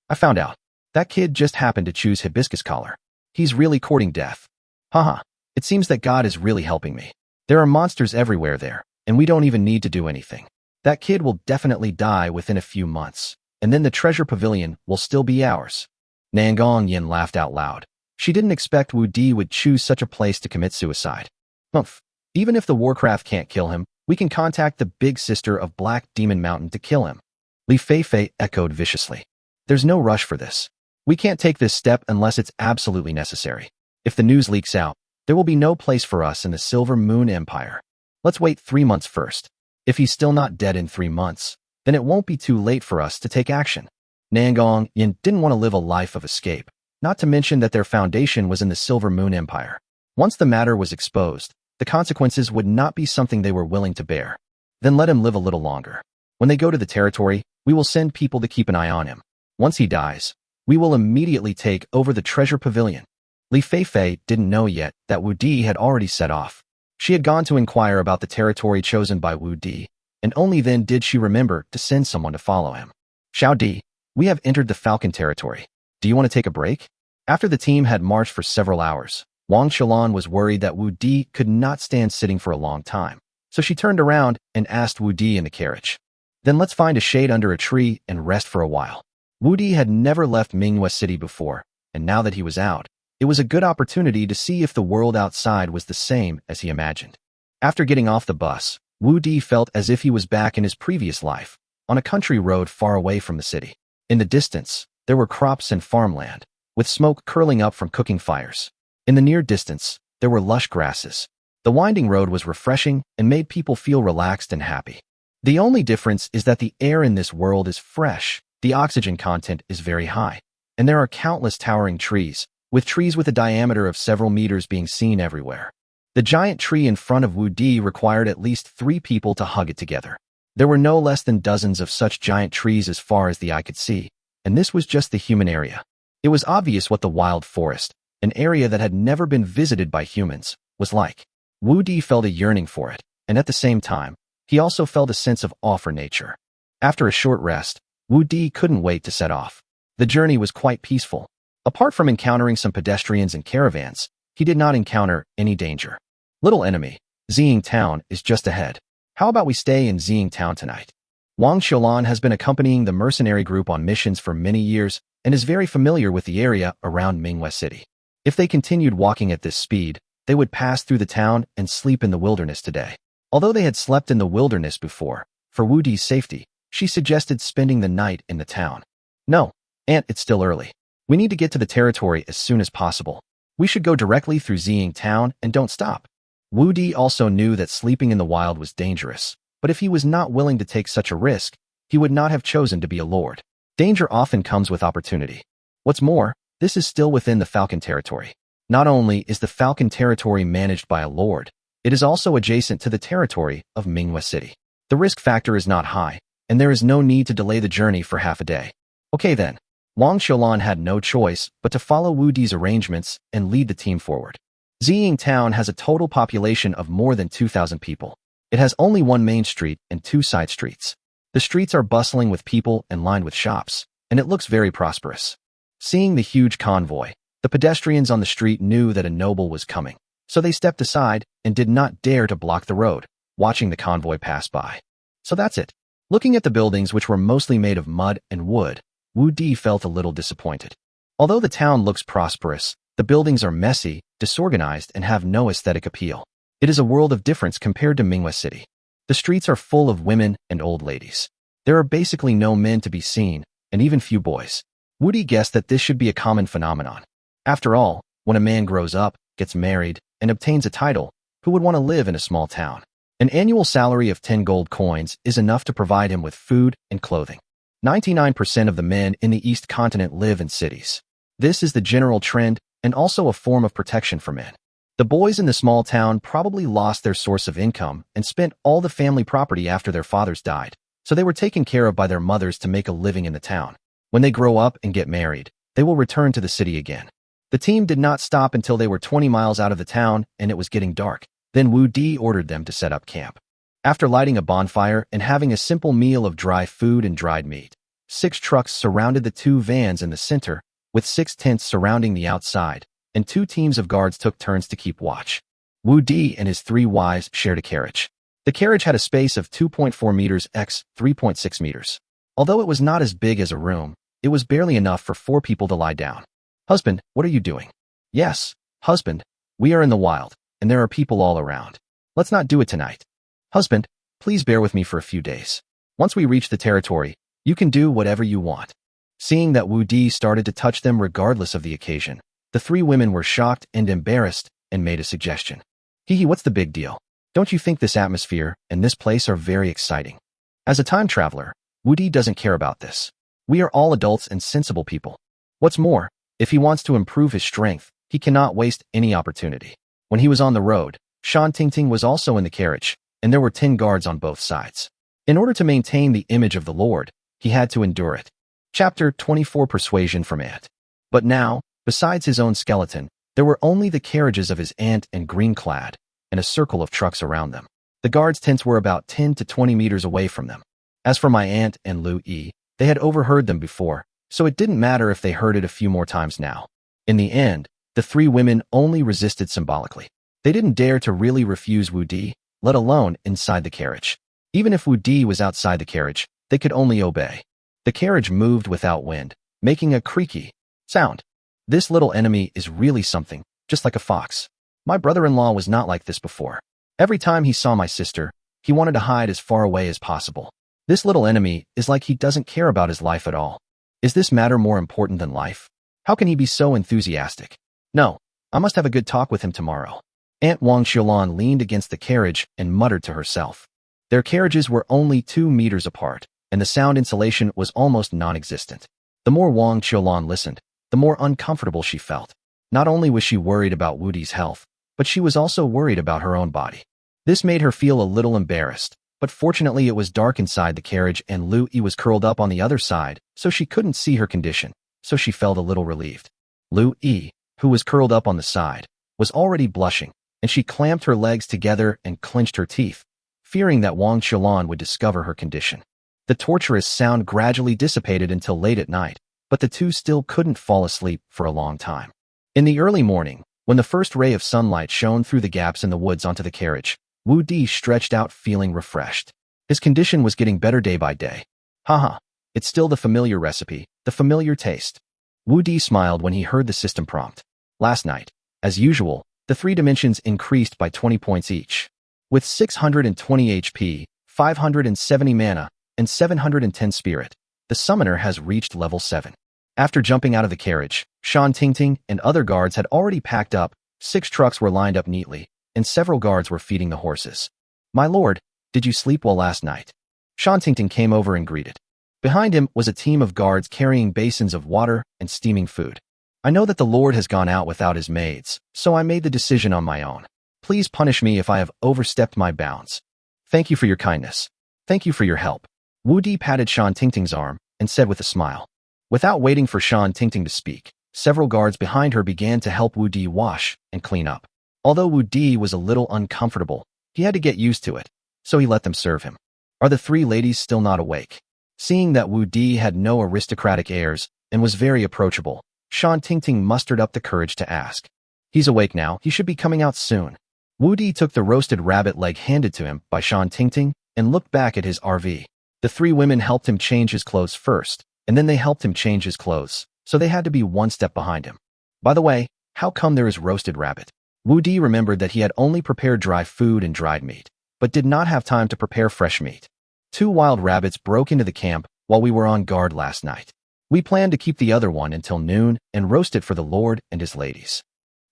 "I found out. That kid just happened to choose hibiscus collar. He's really courting death. Haha, it seems that God is really helping me. There are monsters everywhere there, and we don't even need to do anything. That kid will definitely die within a few months, and then the treasure pavilion will still be ours. Nangong Yin laughed out loud. She didn't expect Wu Di would choose such a place to commit suicide. Humph. Even if the Warcraft can't kill him, we can contact the big sister of Black Demon Mountain to kill him. Li Feifei echoed viciously. There's no rush for this. We can't take this step unless it's absolutely necessary. If the news leaks out, there will be no place for us in the Silver Moon Empire. Let's wait 3 months first. If he's still not dead in 3 months, then it won't be too late for us to take action. Nangong Yin didn't want to live a life of escape, not to mention that their foundation was in the Silver Moon Empire. Once the matter was exposed, the consequences would not be something they were willing to bear. Then let him live a little longer. When they go to the territory, we will send people to keep an eye on him. Once he dies, we will immediately take over the treasure pavilion. Li Feifei didn't know yet that Wu Di had already set off. She had gone to inquire about the territory chosen by Wu Di, and only then did she remember to send someone to follow him. Xiao Di, we have entered the Falcon territory. Do you want to take a break? After the team had marched for several hours, Wang Xiaolan was worried that Wu Di could not stand sitting for a long time, so she turned around and asked Wu Di in the carriage. Then let's find a shade under a tree and rest for a while. Wu Di had never left Manhwa City before, and now that he was out, it was a good opportunity to see if the world outside was the same as he imagined. After getting off the bus, Wu Di felt as if he was back in his previous life, on a country road far away from the city. In the distance, there were crops and farmland, with smoke curling up from cooking fires. In the near distance, there were lush grasses. The winding road was refreshing and made people feel relaxed and happy. The only difference is that the air in this world is fresh, the oxygen content is very high, and there are countless towering trees, with trees with a diameter of several meters being seen everywhere. The giant tree in front of Wu Di required at least 3 people to hug it together. There were no less than dozens of such giant trees as far as the eye could see, and this was just the human area. It was obvious what the wild forest, an area that had never been visited by humans, was like. Wu Di felt a yearning for it, and at the same time, he also felt a sense of awe for nature. After a short rest, Wu Di couldn't wait to set off. The journey was quite peaceful. Apart from encountering some pedestrians and caravans, he did not encounter any danger. Little enemy, Xiying Town is just ahead. How about we stay in Xiying Town tonight? Wang Xiaolan has been accompanying the mercenary group on missions for many years and is very familiar with the area around Manhwa City. If they continued walking at this speed, they would pass through the town and sleep in the wilderness today. Although they had slept in the wilderness before, for Wu Di's safety, she suggested spending the night in the town. No, Aunt, it's still early. We need to get to the territory as soon as possible. We should go directly through Xiying Town and don't stop. Wu Di also knew that sleeping in the wild was dangerous, but if he was not willing to take such a risk, he would not have chosen to be a lord. Danger often comes with opportunity. What's more, this is still within the Falcon territory. Not only is the Falcon territory managed by a lord, it is also adjacent to the territory of Manhwa City. The risk factor is not high, and there is no need to delay the journey for half a day. Okay then. Wang Xiaolan had no choice but to follow Wu Di's arrangements and lead the team forward. Xiying Town has a total population of more than 2,000 people. It has only one main street and 2 side streets. The streets are bustling with people and lined with shops, and it looks very prosperous. Seeing the huge convoy, the pedestrians on the street knew that a noble was coming, so they stepped aside and did not dare to block the road, watching the convoy pass by. So that's it. Looking at the buildings, which were mostly made of mud and wood, Wu Di felt a little disappointed. Although the town looks prosperous, the buildings are messy, disorganized, and have no aesthetic appeal. It is a world of difference compared to Manhwa City. The streets are full of women and old ladies. There are basically no men to be seen, and even few boys. Wu Di guessed that this should be a common phenomenon. After all, when a man grows up, gets married, and obtains a title, who would want to live in a small town? An annual salary of 10 gold coins is enough to provide him with food and clothing. 99% of the men in the East Continent live in cities. This is the general trend and also a form of protection for men. The boys in the small town probably lost their source of income and spent all the family property after their fathers died, so they were taken care of by their mothers to make a living in the town. When they grow up and get married, they will return to the city again. The team did not stop until they were 20 miles out of the town and it was getting dark. Then Wu Di ordered them to set up camp. After lighting a bonfire and having a simple meal of dry food and dried meat, 6 trucks surrounded the 2 vans in the center, with 6 tents surrounding the outside, and 2 teams of guards took turns to keep watch. Wu Di and his 3 wives shared a carriage. The carriage had a space of 2.4 meters x 3.6 meters. Although it was not as big as a room, it was barely enough for 4 people to lie down. Husband, what are you doing? Yes, husband, we are in the wild, and there are people all around. Let's not do it tonight. Husband, please bear with me for a few days. Once we reach the territory, you can do whatever you want. Seeing that Wu Di started to touch them regardless of the occasion, the 3 women were shocked and embarrassed and made a suggestion. Hee, what's the big deal? Don't you think this atmosphere and this place are very exciting? As a time traveler, Wu Di doesn't care about this. We are all adults and sensible people. What's more, if he wants to improve his strength, he cannot waste any opportunity. When he was on the road, Shan Tingting was also in the carriage, and there were 10 guards on both sides. In order to maintain the image of the Lord, he had to endure it. Chapter 24 Persuasion from Aunt. But now, besides his own skeleton, there were only the carriages of his aunt and green-clad, and a circle of trucks around them. The guards' tents were about 10 to 20 meters away from them. As for my aunt and Lu Yi, they had overheard them before, so it didn't matter if they heard it a few more times now. In the end, the 3 women only resisted symbolically. They didn't dare to really refuse Wu Di, let alone inside the carriage. Even if Wu Di was outside the carriage, they could only obey. The carriage moved without wind, making a creaky sound. This little enemy is really something, just like a fox. My brother-in-law was not like this before. Every time he saw my sister, he wanted to hide as far away as possible. This little enemy is like he doesn't care about his life at all. Is this matter more important than life? How can he be so enthusiastic? No, I must have a good talk with him tomorrow. Aunt Wang Xiaolan leaned against the carriage and muttered to herself. Their carriages were only 2 meters apart, and the sound insulation was almost non-existent. The more Wang Xiaolan listened, the more uncomfortable she felt. Not only was she worried about Wu Di's health, but she was also worried about her own body. This made her feel a little embarrassed, but fortunately it was dark inside the carriage and Lu Yi was curled up on the other side, so she couldn't see her condition, so she felt a little relieved. Lu Yi, who was curled up on the side, was already blushing, and she clamped her legs together and clenched her teeth, fearing that Wang Xiaolan would discover her condition. The torturous sound gradually dissipated until late at night, but the two still couldn't fall asleep for a long time. In the early morning, when the first ray of sunlight shone through the gaps in the woods onto the carriage, Wu Di stretched out feeling refreshed. His condition was getting better day by day. Haha, it's still the familiar recipe, the familiar taste. Wu Di smiled when he heard the system prompt. Last night, as usual, the 3 dimensions increased by 20 points each. With 620 HP, 570 mana, and 710 spirit, the summoner has reached level 7. After jumping out of the carriage, Shan Tingting and other guards had already packed up, 6 trucks were lined up neatly, and several guards were feeding the horses. My lord, did you sleep well last night? Shan Tingting came over and greeted. Behind him was a team of guards carrying basins of water and steaming food. I know that the lord has gone out without his maids, so I made the decision on my own. Please punish me if I have overstepped my bounds. Thank you for your kindness. Thank you for your help. Wu Di patted Shan Tingting's arm and said with a smile. Without waiting for Shan Tingting to speak, several guards behind her began to help Wu Di wash and clean up. Although Wu Di was a little uncomfortable, he had to get used to it, so he let them serve him. Are the 3 ladies still not awake? Seeing that Wu Di had no aristocratic airs and was very approachable, Shan Tingting mustered up the courage to ask. He's awake now, he should be coming out soon. Wu Di took the roasted rabbit leg handed to him by Shan Tingting and looked back at his RV. The 3 women helped him change his clothes first, and then they helped him change his clothes, so they had to be 1 step behind him. By the way, how come there is roasted rabbit? Wu Di remembered that he had only prepared dry food and dried meat, but did not have time to prepare fresh meat. 2 wild rabbits broke into the camp while we were on guard last night. We planned to keep the other one until noon and roast it for the lord and his ladies.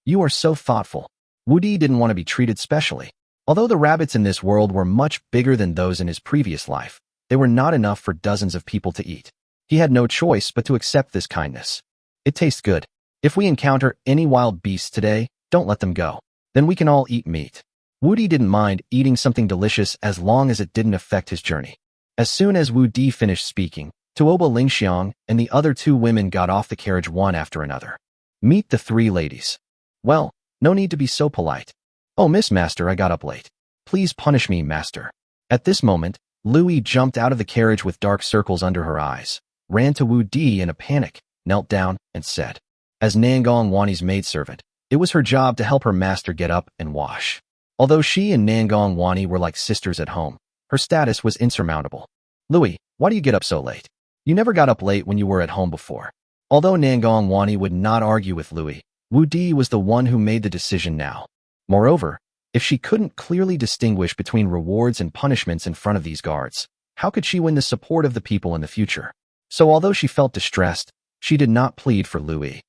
You are so thoughtful. Wu Di didn't want to be treated specially. Although the rabbits in this world were much bigger than those in his previous life, they were not enough for dozens of people to eat. He had no choice but to accept this kindness. It tastes good. If we encounter any wild beasts today, don't let them go. Then we can all eat meat. Wu Di didn't mind eating something delicious as long as it didn't affect his journey. As soon as Wu Di finished speaking, Tuoba Lingxiang and the other 2 women got off the carriage one after another. Meet the 3 ladies. Well, no need to be so polite. Oh, Miss Master, I got up late. Please punish me, Master. At this moment, Louie jumped out of the carriage with dark circles under her eyes, ran to Wu Di in a panic, knelt down, and said, as Nangong Wani's maidservant, it was her job to help her master get up and wash. Although she and Nangong Wani were like sisters at home, her status was insurmountable. Louis, why do you get up so late? You never got up late when you were at home before. Although Nangong Wani would not argue with Louis, Wu Di was the one who made the decision now. Moreover, if she couldn't clearly distinguish between rewards and punishments in front of these guards, how could she win the support of the people in the future? So although she felt distressed, she did not plead for Louis.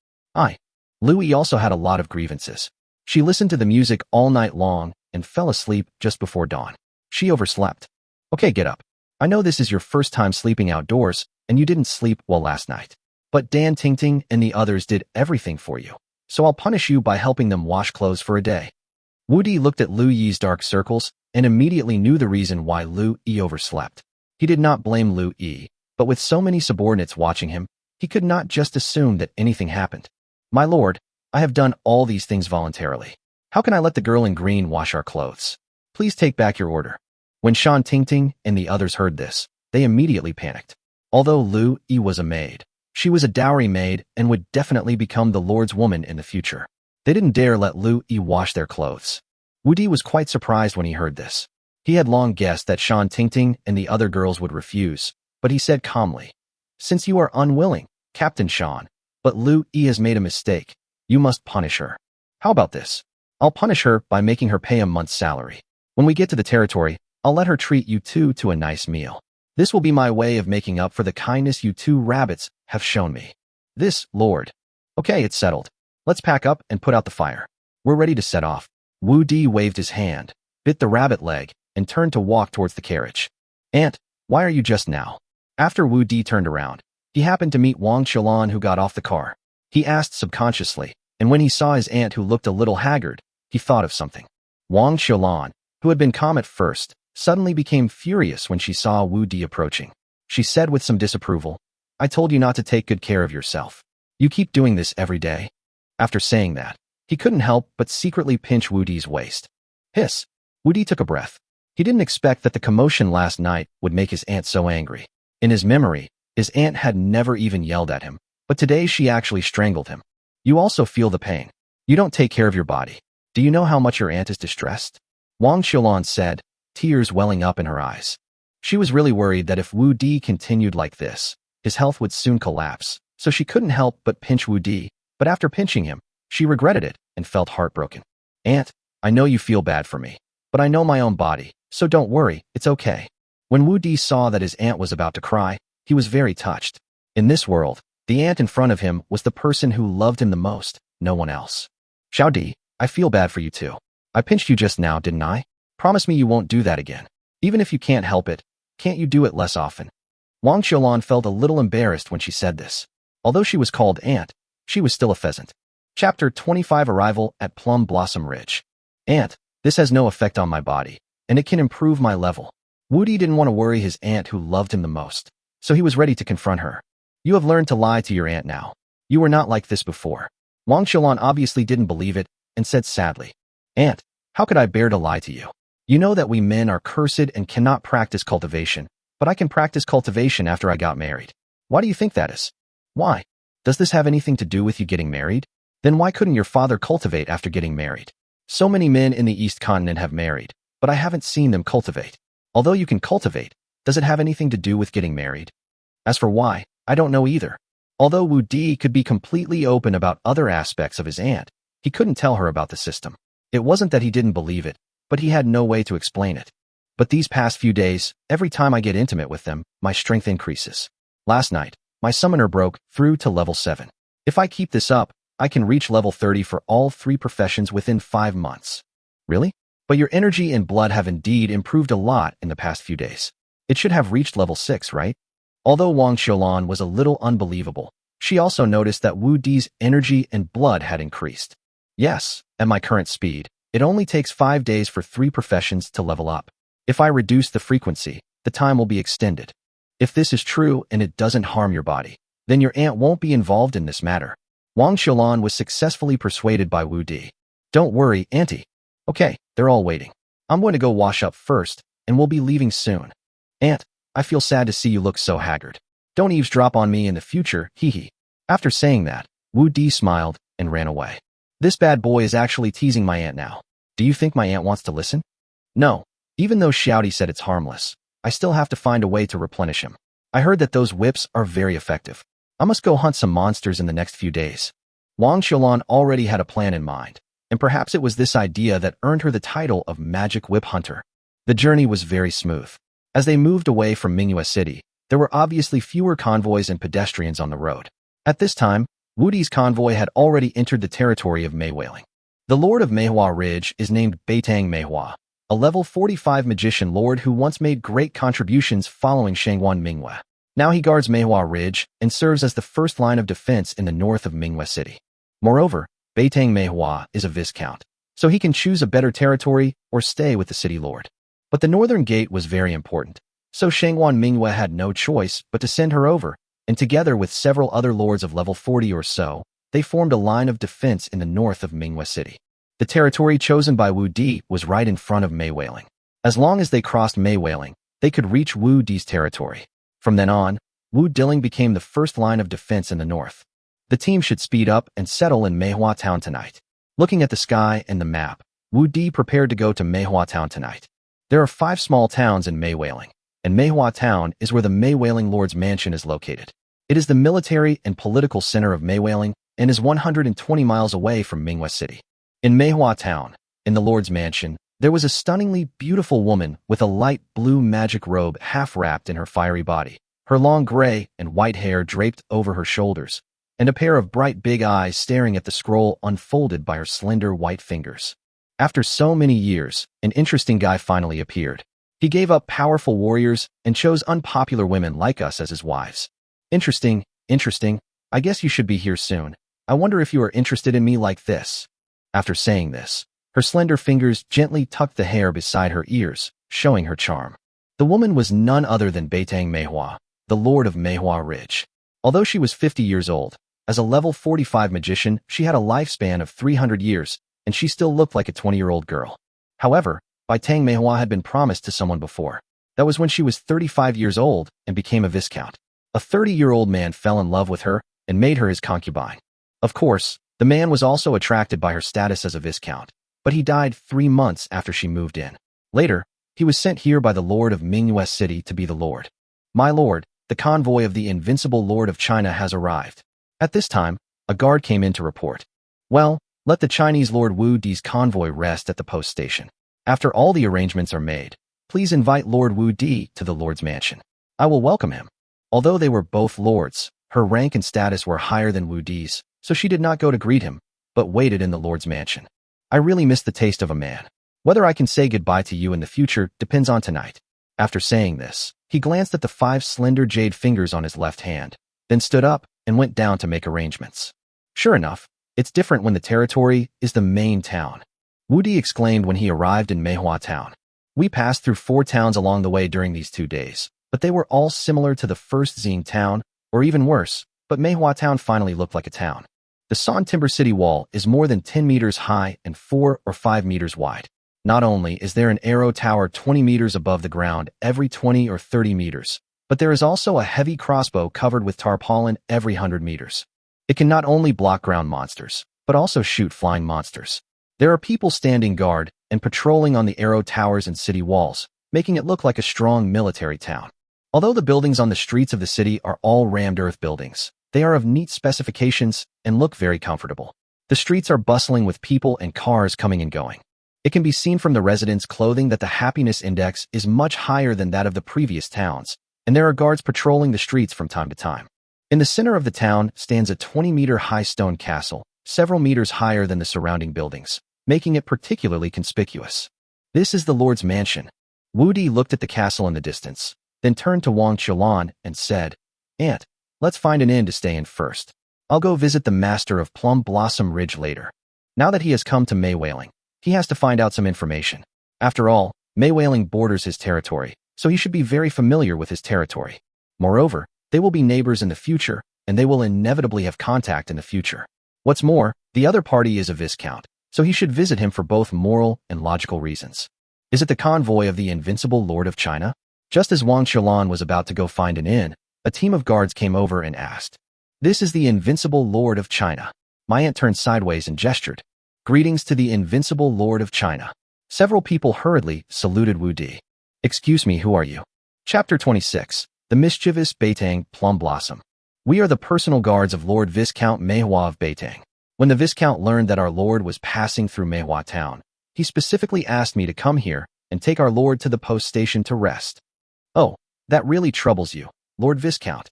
Louis also had a lot of grievances. She listened to the music all night long and fell asleep just before dawn. She overslept. Okay, get up. I know this is your first time sleeping outdoors, and you didn't sleep well last night. But Dan Tingting and the others did everything for you, so I'll punish you by helping them wash clothes for a day. Wu Di looked at Lu Yi's dark circles and immediately knew the reason why Lu Yi overslept. He did not blame Lu Yi, but with so many subordinates watching him, he could not just assume that anything happened. My lord, I have done all these things voluntarily. How can I let the girl in green wash our clothes? Please take back your order. When Shan Tingting and the others heard this, they immediately panicked. Although Lu Yi was a maid, she was a dowry maid and would definitely become the lord's woman in the future. They didn't dare let Lu Yi wash their clothes. Wu Di was quite surprised when he heard this. He had long guessed that Shan Tingting and the other girls would refuse, but he said calmly, "Since you are unwilling, Captain Shan, but Lu Yi has made a mistake, you must punish her. How about this? I'll punish her by making her pay a month's salary. When we get to the territory, I'll let her treat you two to a nice meal. This will be my way of making up for the kindness you two rabbits have shown me. This, Lord. Okay, it's settled. Let's pack up and put out the fire. We're ready to set off." Wu Di waved his hand, bit the rabbit leg, and turned to walk towards the carriage. "Aunt, why are you just now?" After Wu Di turned around, he happened to meet Wang Qilan, who got off the car. He asked subconsciously, and when he saw his aunt, who looked a little haggard, he thought of something. Wang Qilan, who had been calm at first, suddenly became furious when she saw Wu Di approaching. She said with some disapproval, "I told you not to take good care of yourself. You keep doing this every day." After saying that, he couldn't help but secretly pinch Wu Di's waist. Hiss! Wu Di took a breath. He didn't expect that the commotion last night would make his aunt so angry. In his memory, his aunt had never even yelled at him, but today she actually strangled him. You also feel the pain. You don't take care of your body. Do you know how much your aunt is distressed? Wang Qilan said, tears welling up in her eyes. She was really worried that if Wu Di continued like this, his health would soon collapse, so she couldn't help but pinch Wu Di, but after pinching him, she regretted it and felt heartbroken. "Aunt, I know you feel bad for me, but I know my own body, so don't worry, it's okay." When Wu Di saw that his aunt was about to cry, he was very touched. In this world, the aunt in front of him was the person who loved him the most, no one else. "Xiao Di, I feel bad for you too. I pinched you just now, didn't I? Promise me you won't do that again. Even if you can't help it, can't you do it less often?" Wang Qilan felt a little embarrassed when she said this. Although she was called aunt, she was still a pheasant. Chapter 25 Arrival at Plum Blossom Ridge. "Aunt, this has no effect on my body, and it can improve my level." Wu Di didn't want to worry his aunt who loved him the most, so he was ready to confront her. "You have learned to lie to your aunt now. You were not like this before." Wang Qilan obviously didn't believe it and said sadly, "Aunt, how could I bear to lie to you? You know that we men are cursed and cannot practice cultivation, but I can practice cultivation after I got married. Why do you think that is? Why? Does this have anything to do with you getting married? Then why couldn't your father cultivate after getting married? So many men in the East Continent have married, but I haven't seen them cultivate. Although you can cultivate, does it have anything to do with getting married? As for why, I don't know either." Although Wu Di could be completely open about other aspects of his aunt, he couldn't tell her about the system. It wasn't that he didn't believe it, but he had no way to explain it. "But these past few days, every time I get intimate with them, my strength increases. Last night, my summoner broke through to level 7. If I keep this up, I can reach level 30 for all 3 professions within 5 months. Really? But your energy and blood have indeed improved a lot in the past few days. It should have reached level 6, right?" Although Wang Qilan was a little unbelievable, she also noticed that Wu Di's energy and blood had increased. "Yes, at my current speed, it only takes 5 days for 3 professions to level up. If I reduce the frequency, the time will be extended. If this is true and it doesn't harm your body, then your aunt won't be involved in this matter." Wang Qilan was successfully persuaded by Wu Di. "Don't worry, auntie. Okay, they're all waiting. I'm going to go wash up first, and we'll be leaving soon. Aunt, I feel sad to see you look so haggard. Don't eavesdrop on me in the future, hee hee." After saying that, Wu Di smiled and ran away. "This bad boy is actually teasing my aunt now. Do you think my aunt wants to listen? No. Even though Xiaodi said it's harmless, I still have to find a way to replenish him. I heard that those whips are very effective. I must go hunt some monsters in the next few days. Wang Xiaolan already had a plan in mind, and perhaps it was this idea that earned her the title of Magic Whip Hunter. The journey was very smooth. As they moved away from Manhwa City, there were obviously fewer convoys and pedestrians on the road. At this time, Wu Di's convoy had already entered the territory of Maywailing. The Lord of Manhwa Ridge is named Beitang Manhwa, a level 45 magician lord who once made great contributions following Shangwan Minghua. Now he guards Manhwa Ridge and serves as the first line of defense in the north of Manhwa City. Moreover, Beitang Manhwa is a viscount, so he can choose a better territory or stay with the city lord. But the northern gate was very important, so Shangwan Minghua had no choice but to send her over, and together with several other lords of level 40 or so, they formed a line of defense in the north of Manhwa City. The territory chosen by Wu Di was right in front of Maywailing. As long as they crossed Maywailing, they could reach Wu Di's territory. From then on, Wu Diling became the first line of defense in the north. The team should speed up and settle in Manhwa Town tonight. Looking at the sky and the map, Wu Di prepared to go to Manhwa Town tonight. There are 5 small towns in Maywailing, and Manhwa Town is where the Maywailing Lord's mansion is located. It is the military and political center of Maywailing and is 120 miles away from Manhwa City. In Manhwa Town, in the Lord's mansion, there was a stunningly beautiful woman with a light blue magic robe half wrapped in her fiery body, her long gray and white hair draped over her shoulders, and a pair of bright big eyes staring at the scroll unfolded by her slender white fingers. After so many years, an interesting guy finally appeared. He gave up powerful warriors and chose unpopular women like us as his wives. Interesting. I guess you should be here soon. I wonder if you are interested in me like this. After saying this, her slender fingers gently tucked the hair beside her ears, showing her charm. The woman was none other than Beitang Manhwa, the Lord of Manhwa Ridge. Although she was 50 years old, as a level 45 magician, she had a lifespan of 300 years, and she still looked like a 20-year-old girl. However, Beitang Manhwa had been promised to someone before. That was when she was 35 years old and became a viscount. A 30-year-old man fell in love with her and made her his concubine. Of course, the man was also attracted by her status as a viscount, but he died 3 months after she moved in. Later, he was sent here by the Lord of Manhwa City to be the Lord. My lord, the convoy of the invincible Lord of China has arrived. At this time, a guard came in to report. Well, let the Chinese Lord Wu Di's convoy rest at the post station. After all the arrangements are made, please invite Lord Wu Di to the Lord's mansion. I will welcome him. Although they were both lords, her rank and status were higher than Wu Di's, so she did not go to greet him, but waited in the Lord's mansion. I really miss the taste of a man. Whether I can say goodbye to you in the future depends on tonight. After saying this, he glanced at the 5 slender jade fingers on his left hand, then stood up and went down to make arrangements. Sure enough, it's different when the territory is the main town. Wu Di exclaimed when he arrived in Manhwa Town. We passed through 4 towns along the way during these 2 days, but they were all similar to the first Xing town, or even worse, but Manhwa Town finally looked like a town. The San Timber City wall is more than 10 meters high and 4 or 5 meters wide. Not only is there an arrow tower 20 meters above the ground every 20 or 30 meters, but there is also a heavy crossbow covered with tarpaulin every 100 meters. It can not only block ground monsters, but also shoot flying monsters. There are people standing guard and patrolling on the arrow towers and city walls, making it look like a strong military town. Although the buildings on the streets of the city are all rammed earth buildings, they are of neat specifications and look very comfortable. The streets are bustling with people and cars coming and going. It can be seen from the residents' clothing that the happiness index is much higher than that of the previous towns, and there are guards patrolling the streets from time to time. In the center of the town stands a 20-meter-high stone castle, several meters higher than the surrounding buildings, making it particularly conspicuous. This is the Lord's mansion. Wu Di looked at the castle in the distance, then turned to Wang Qiulan and said, Aunt, let's find an inn to stay in first. I'll go visit the master of Plum Blossom Ridge later. Now that he has come to Maywailing, he has to find out some information. After all, Maywailing borders his territory, so he should be very familiar with his territory. Moreover, they will be neighbors in the future, and they will inevitably have contact in the future. What's more, the other party is a viscount, so he should visit him for both moral and logical reasons. Is it the convoy of the invincible Lord of China? Just as Wang Qiulan was about to go find an inn, a team of guards came over and asked, This is the invincible Lord of China. My aunt turned sideways and gestured. Greetings to the invincible Lord of China. Several people hurriedly saluted Wu Di. Excuse me, who are you? Chapter 26. The Mischievous Beitang Plum Blossom. We are the personal guards of Lord Viscount Manhwa of Beitang. When the Viscount learned that our Lord was passing through Manhwa town, he specifically asked me to come here and take our Lord to the post station to rest. Oh, that really troubles you, Lord Viscount.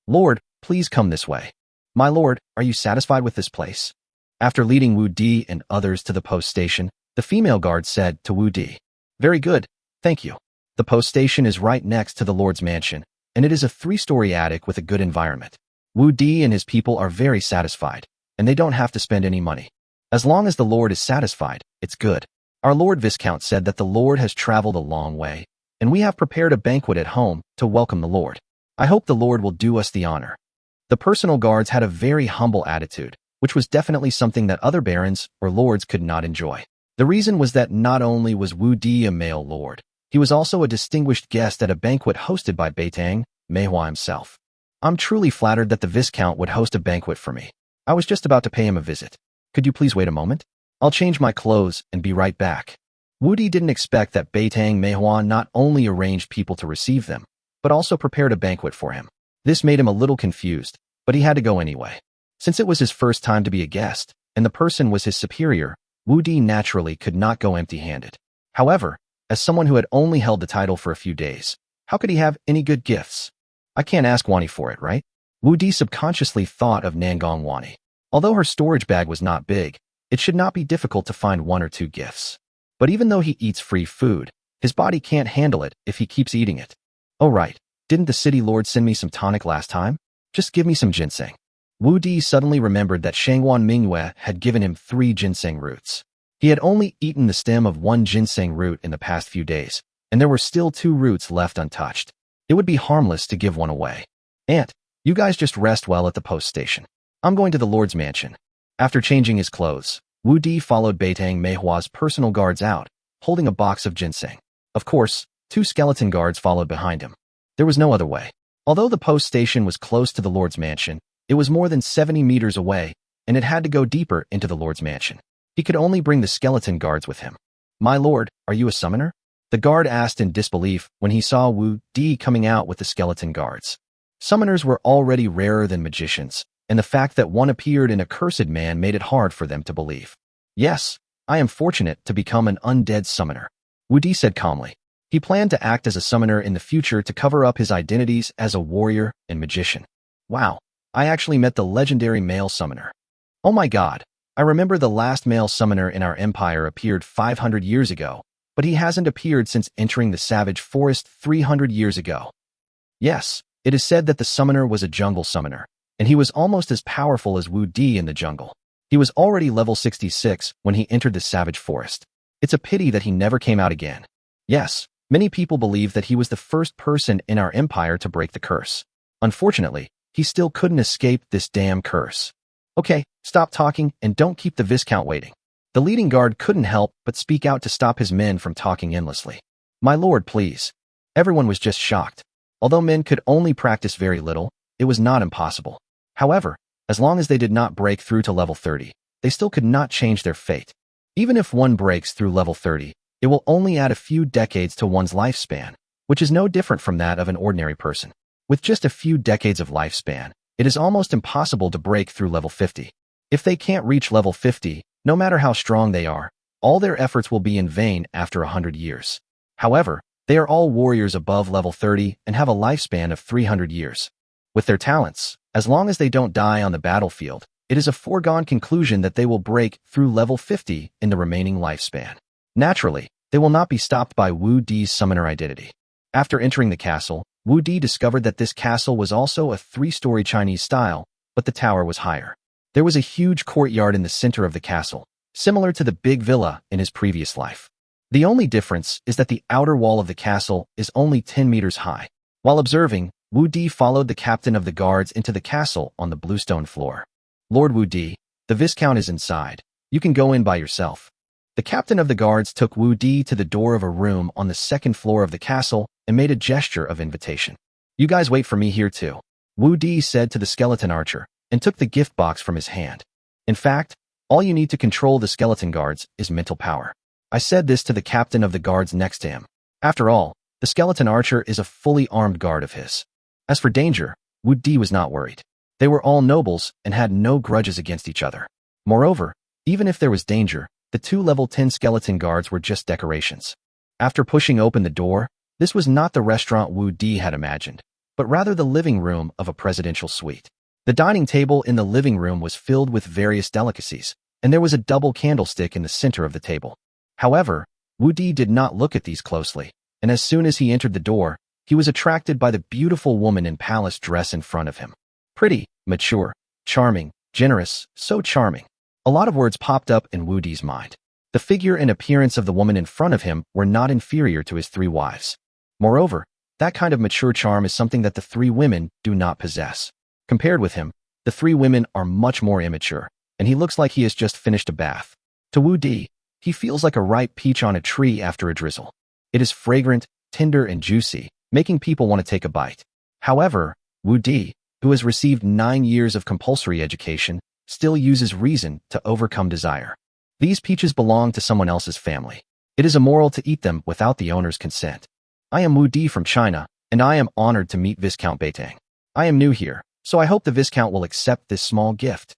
Lord, please come this way. My lord, are you satisfied with this place? After leading Wu Di and others to the post station, the female guard said to Wu Di, Very good, thank you. The post station is right next to the Lord's mansion, and it is a 3-story attic with a good environment. Wu Di and his people are very satisfied, and they don't have to spend any money. As long as the Lord is satisfied, it's good. Our Lord Viscount said that the Lord has traveled a long way, and we have prepared a banquet at home to welcome the Lord. I hope the Lord will do us the honor. The personal guards had a very humble attitude, which was definitely something that other barons or lords could not enjoy. The reason was that not only was Wu Di a male lord, he was also a distinguished guest at a banquet hosted by Beitang, Manhwa himself. I'm truly flattered that the Viscount would host a banquet for me. I was just about to pay him a visit. Could you please wait a moment? I'll change my clothes and be right back. Wu Di didn't expect that Beitang Manhwa not only arranged people to receive them, but also prepared a banquet for him. This made him a little confused, but he had to go anyway. Since it was his first time to be a guest, and the person was his superior, Wu Di naturally could not go empty-handed. However, as someone who had only held the title for a few days, how could he have any good gifts? I can't ask Wani for it, right? Wu Di subconsciously thought of Nangong Wani. Although her storage bag was not big, it should not be difficult to find 1 or 2 gifts. But even though he eats free food, his body can't handle it if he keeps eating it. Oh right, didn't the city lord send me some tonic last time? Just give me some ginseng. Wu Di suddenly remembered that Shangwan Mingyue had given him 3 ginseng roots. He had only eaten the stem of 1 ginseng root in the past few days, and there were still 2 roots left untouched. It would be harmless to give one away. Aunt, you guys just rest well at the post station. I'm going to the Lord's mansion. After changing his clothes, Wu Di followed Beitang Manhwa's personal guards out, holding a box of ginseng. Of course, 2 skeleton guards followed behind him. There was no other way. Although the post station was close to the Lord's mansion, it was more than 70 meters away, and it had to go deeper into the Lord's mansion. He could only bring the skeleton guards with him. My lord, are you a summoner? The guard asked in disbelief when he saw Wu Di coming out with the skeleton guards. Summoners were already rarer than magicians, and the fact that one appeared in a cursed man made it hard for them to believe. Yes, I am fortunate to become an undead summoner, Wu Di said calmly. He planned to act as a summoner in the future to cover up his identities as a warrior and magician. Wow, I actually met the legendary male summoner. Oh my god, I remember the last male summoner in our empire appeared 500 years ago, but he hasn't appeared since entering the savage forest 300 years ago. Yes, it is said that the summoner was a jungle summoner, and he was almost as powerful as Wu Di in the jungle. He was already level 66 when he entered the savage forest. It's a pity that he never came out again. Yes, many people believe that he was the first person in our empire to break the curse. Unfortunately, he still couldn't escape this damn curse. Okay, stop talking and don't keep the Viscount waiting. The leading guard couldn't help but speak out to stop his men from talking endlessly. My lord, please. Everyone was just shocked. Although men could only practice very little, it was not impossible. However, as long as they did not break through to level 30, they still could not change their fate. Even if one breaks through level 30, it will only add a few decades to one's lifespan, which is no different from that of an ordinary person. With just a few decades of lifespan, it is almost impossible to break through level 50. If they can't reach level 50, no matter how strong they are, all their efforts will be in vain after 100 years. However, they are all warriors above level 30 and have a lifespan of 300 years. With their talents, as long as they don't die on the battlefield, it is a foregone conclusion that they will break through level 50 in the remaining lifespan. Naturally, they will not be stopped by Wu Di's summoner identity. After entering the castle, Wu Di discovered that this castle was also a 3-story Chinese style, but the tower was higher. There was a huge courtyard in the center of the castle, similar to the big villa in his previous life. The only difference is that the outer wall of the castle is only 10 meters high. While observing, Wu Di followed the captain of the guards into the castle on the bluestone floor. Lord Wu Di, the Viscount is inside. You can go in by yourself. The captain of the guards took Wu Di to the door of a room on the 2nd floor of the castle and made a gesture of invitation. You guys wait for me here too, Wu Di said to the skeleton archer, and took the gift box from his hand. In fact, All you need to control the skeleton guards is mental power. I said this to the captain of the guards next to him. After all, the skeleton archer is a fully armed guard of his. As for danger, Wu Di was not worried. They were all nobles and had no grudges against each other. Moreover, even if there was danger, the 2 level 10 skeleton guards were just decorations. After pushing open the door, this was not the restaurant Wu Di had imagined, but rather the living room of a presidential suite. The dining table in the living room was filled with various delicacies, and there was a double candlestick in the center of the table. However, Wu Di did not look at these closely, and as soon as he entered the door, he was attracted by the beautiful woman in palace dress in front of him. Pretty, mature, charming, generous, so charming. A lot of words popped up in Wu Di's mind. The figure and appearance of the woman in front of him were not inferior to his 3 wives. Moreover, that kind of mature charm is something that the 3 women do not possess. Compared with him, the 3 women are much more immature, and he looks like he has just finished a bath. To Wu Di, he feels like a ripe peach on a tree after a drizzle. It is fragrant, tender, and juicy, making people want to take a bite. However, Wu Di, who has received 9 years of compulsory education, still uses reason to overcome desire. These peaches belong to someone else's family. It is immoral to eat them without the owner's consent. I am Wu Di from China, and I am honored to meet Viscount Beitang. I am new here, so I hope the Viscount will accept this small gift.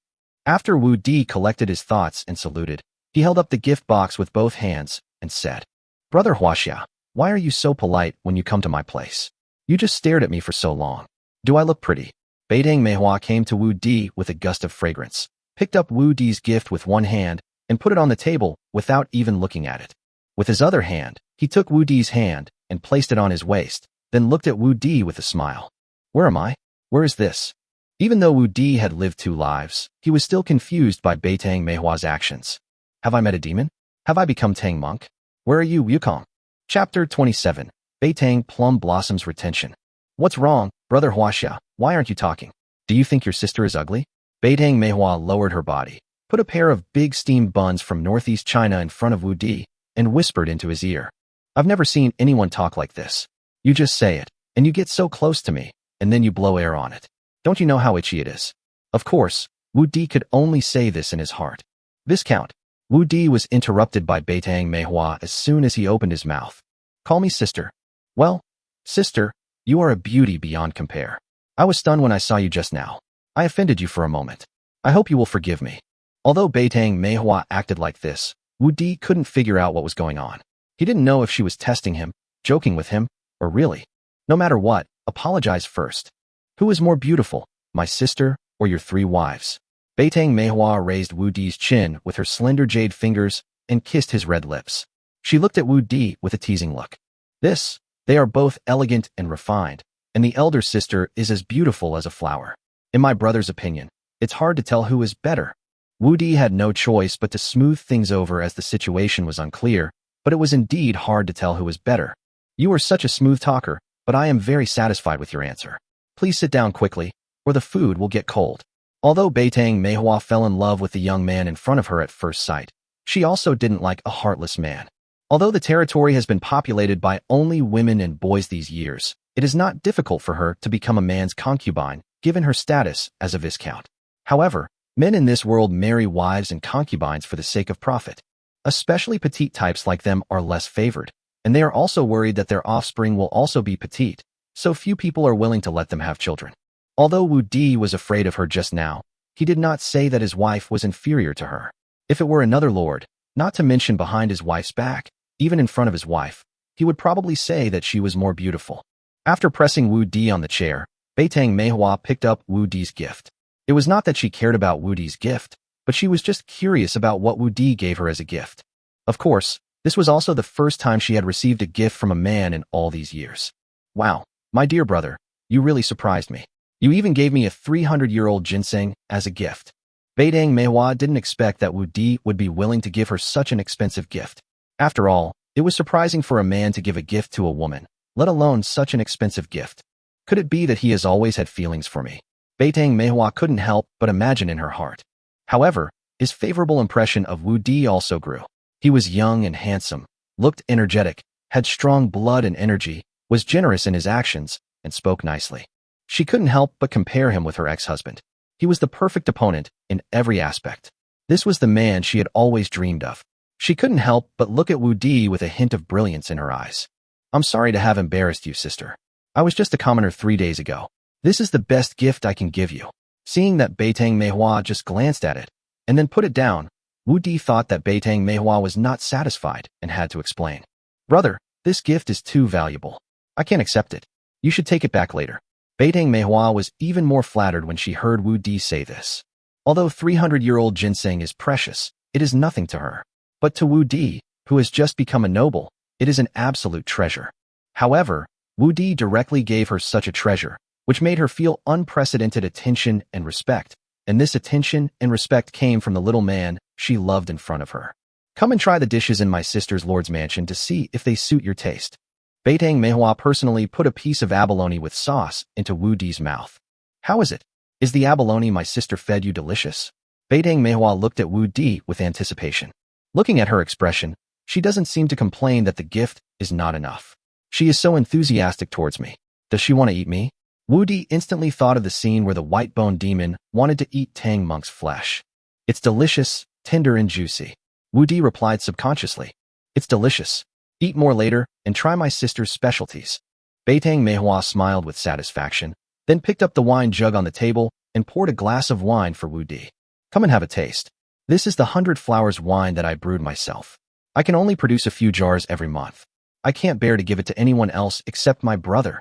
After Wu Di collected his thoughts and saluted, he held up the gift box with both hands and said, "Brother Huaxia, why are you so polite when you come to my place? You just stared at me for so long. Do I look pretty?" Beitang Manhwa came to Wu Di with a gust of fragrance, picked up Wu Di's gift with one hand, and put it on the table without even looking at it. With his other hand, he took Wu Di's hand and placed it on his waist, then looked at Wu Di with a smile. "Where am I? Where is this?" Even though Wu Di had lived 2 lives, he was still confused by Beitang Manhwa's actions. Have I met a demon? Have I become Tang Monk? Where are you, Wukong? Chapter 27. Beitang Plum Blossoms Retention. What's wrong, Brother Huaxia? Why aren't you talking? Do you think your sister is ugly? Beitang Manhwa lowered her body, put a pair of big steamed buns from northeast China in front of Wu Di, and whispered into his ear. "I've never seen anyone talk like this. You just say it, and you get so close to me, and then you blow air on it. Don't you know how itchy it is?" Of course, Wu Di could only say this in his heart. "Viscount." Wu Di was interrupted by Beitang Manhwa as soon as he opened his mouth. "Call me sister." "Well, sister, you are a beauty beyond compare. I was stunned when I saw you just now. I offended you for a moment. I hope you will forgive me." Although Beitang Manhwa acted like this, Wu Di couldn't figure out what was going on. He didn't know if she was testing him, joking with him, or really. No matter what, apologize first. "Who is more beautiful, my sister or your 3 wives?" Beitang Manhwa raised Wu Di's chin with her slender jade fingers and kissed his red lips. She looked at Wu Di with a teasing look. They are both elegant and refined, and the elder sister is as beautiful as a flower. In my brother's opinion, it's hard to tell who is better. Wu Di had no choice but to smooth things over as the situation was unclear, but it was indeed hard to tell who was better. "You are such a smooth talker, but I am very satisfied with your answer. Please sit down quickly, or the food will get cold." Although Beitang Manhwa fell in love with the young man in front of her at first sight, she also didn't like a heartless man. Although the territory has been populated by only women and boys these years, it is not difficult for her to become a man's concubine, given her status as a viscount. However, men in this world marry wives and concubines for the sake of profit. Especially petite types like them are less favored, and they are also worried that their offspring will also be petite, so few people are willing to let them have children. Although Wu Di was afraid of her just now, he did not say that his wife was inferior to her. If it were another lord, not to mention behind his wife's back, even in front of his wife, he would probably say that she was more beautiful. After pressing Wu Di on the chair, Beitang Manhwa picked up Wu Di's gift. It was not that she cared about Wu Di's gift, but she was just curious about what Wu Di gave her as a gift. Of course, this was also the first time she had received a gift from a man in all these years. "Wow, my dear brother, you really surprised me. You even gave me a 300-year-old ginseng as a gift." Beitang Manhwa didn't expect that Wu Di would be willing to give her such an expensive gift. After all, it was surprising for a man to give a gift to a woman, let alone such an expensive gift. Could it be that he has always had feelings for me? Beitang Manhwa couldn't help but imagine in her heart. However, his favorable impression of Wu Di also grew. He was young and handsome, looked energetic, had strong blood and energy, was generous in his actions, and spoke nicely. She couldn't help but compare him with her ex-husband. He was the perfect opponent in every aspect. This was the man she had always dreamed of. She couldn't help but look at Wu Di with a hint of brilliance in her eyes. I'm sorry to have embarrassed you, sister. I was just a commoner 3 days ago. This is the best gift I can give you. Seeing that Beitang Meihua just glanced at it and then put it down, Wu Di thought that Beitang Meihua was not satisfied and had to explain. Brother, this gift is too valuable. I can't accept it. You should take it back later. Beitang Meihua was even more flattered when she heard Wu Di say this. Although 300-year-old ginseng is precious, it is nothing to her. But to Wu Di, who has just become a noble, it is an absolute treasure. However, Wu Di directly gave her such a treasure, which made her feel unprecedented attention and respect, and this attention and respect came from the little man she loved in front of her. Come and try the dishes in my sister's lord's mansion to see if they suit your taste. Beitang Meihua personally put a piece of abalone with sauce into Wu Di's mouth. How is it? Is the abalone my sister fed you delicious? Beitang Meihua looked at Wu Di with anticipation. Looking at her expression, she doesn't seem to complain that the gift is not enough. She is so enthusiastic towards me. Does she want to eat me? Wu Di instantly thought of the scene where the white-boned demon wanted to eat Tang Monk's flesh. It's delicious, tender and juicy. Wu Di replied subconsciously. It's delicious. Eat more later and try my sister's specialties. Beitang Meihua smiled with satisfaction, then picked up the wine jug on the table and poured a glass of wine for Wu Di. Come and have a taste. This is the 100 flowers wine that I brewed myself. I can only produce a few jars every month. I can't bear to give it to anyone else except my brother.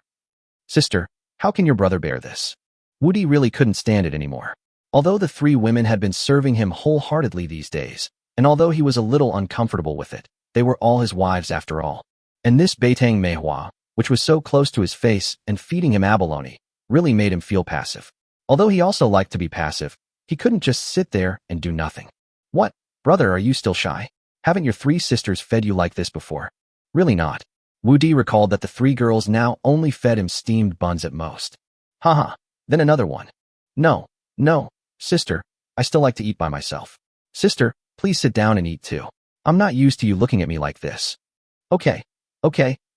Sister, how can your brother bear this? Wu Di really couldn't stand it anymore. Although the 3 women had been serving him wholeheartedly these days, and although he was a little uncomfortable with it, they were all his wives after all. And this Beitang Meihua, which was so close to his face and feeding him abalone, really made him feel passive. Although he also liked to be passive, he couldn't just sit there and do nothing. What, brother, are you still shy? Haven't your 3 sisters fed you like this before? Really not. Wu Di recalled that the 3 girls now only fed him steamed buns at most. Haha, then another one. No, sister, I still like to eat by myself. Sister, please sit down and eat too. I'm not used to you looking at me like this. Okay,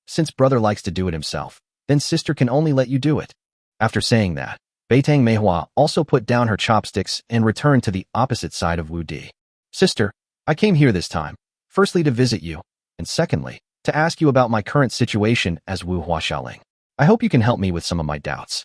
since brother likes to do it himself, then sister can only let you do it. After saying that, Beitang Meihua also put down her chopsticks and returned to the opposite side of Wu Di. Sister, I came here this time, firstly to visit you, and secondly, to ask you about my current situation as Wu Huaxiaoling. I hope you can help me with some of my doubts.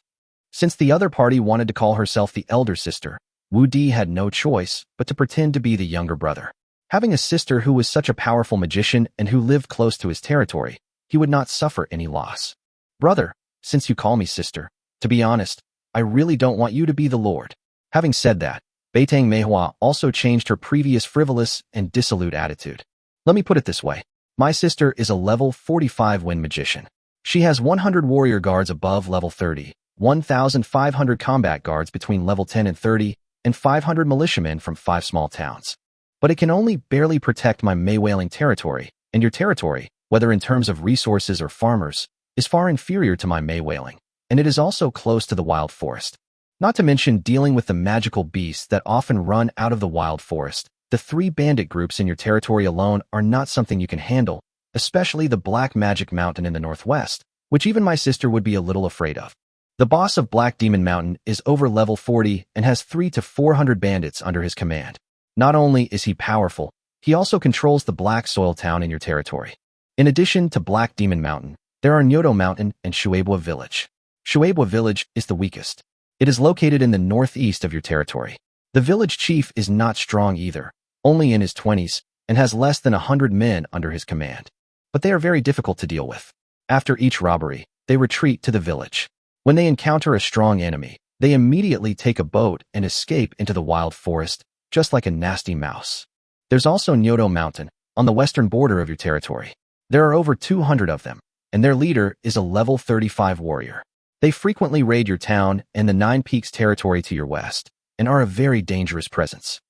Since the other party wanted to call herself the elder sister, Wu Di had no choice but to pretend to be the younger brother. Having a sister who was such a powerful magician and who lived close to his territory, he would not suffer any loss. Brother, since you call me sister, to be honest, I really don't want you to be the lord. Having said that, Beitang Meihua also changed her previous frivolous and dissolute attitude. Let me put it this way. My sister is a level 45 wind magician. She has 100 warrior guards above level 30, 1,500 combat guards between level 10 and 30, and 500 militiamen from 5 small towns. But it can only barely protect my Maywailing territory, and your territory, whether in terms of resources or farmers, is far inferior to my Maywailing, and it is also close to the wild forest. Not to mention dealing with the magical beasts that often run out of the wild forest. The 3 bandit groups in your territory alone are not something you can handle, especially the Black Magic Mountain in the northwest, which even my sister would be a little afraid of. The boss of Black Demon Mountain is over level 40 and has 300 to 400 bandits under his command. Not only is he powerful, he also controls the Black Soil Town in your territory. In addition to Black Demon Mountain, there are Nyoto Mountain and Shueibwa Village. Shueibwa Village is the weakest. It is located in the northeast of your territory. The village chief is not strong either, only in his 20s, and has less than 100 men under his command. But they are very difficult to deal with. After each robbery, they retreat to the village. When they encounter a strong enemy, they immediately take a boat and escape into the wild forest, just like a nasty mouse. There's also Nyoto Mountain, on the western border of your territory. There are over 200 of them, and their leader is a level 35 warrior. They frequently raid your town and the 9 Peaks territory to your west, and are a very dangerous presence.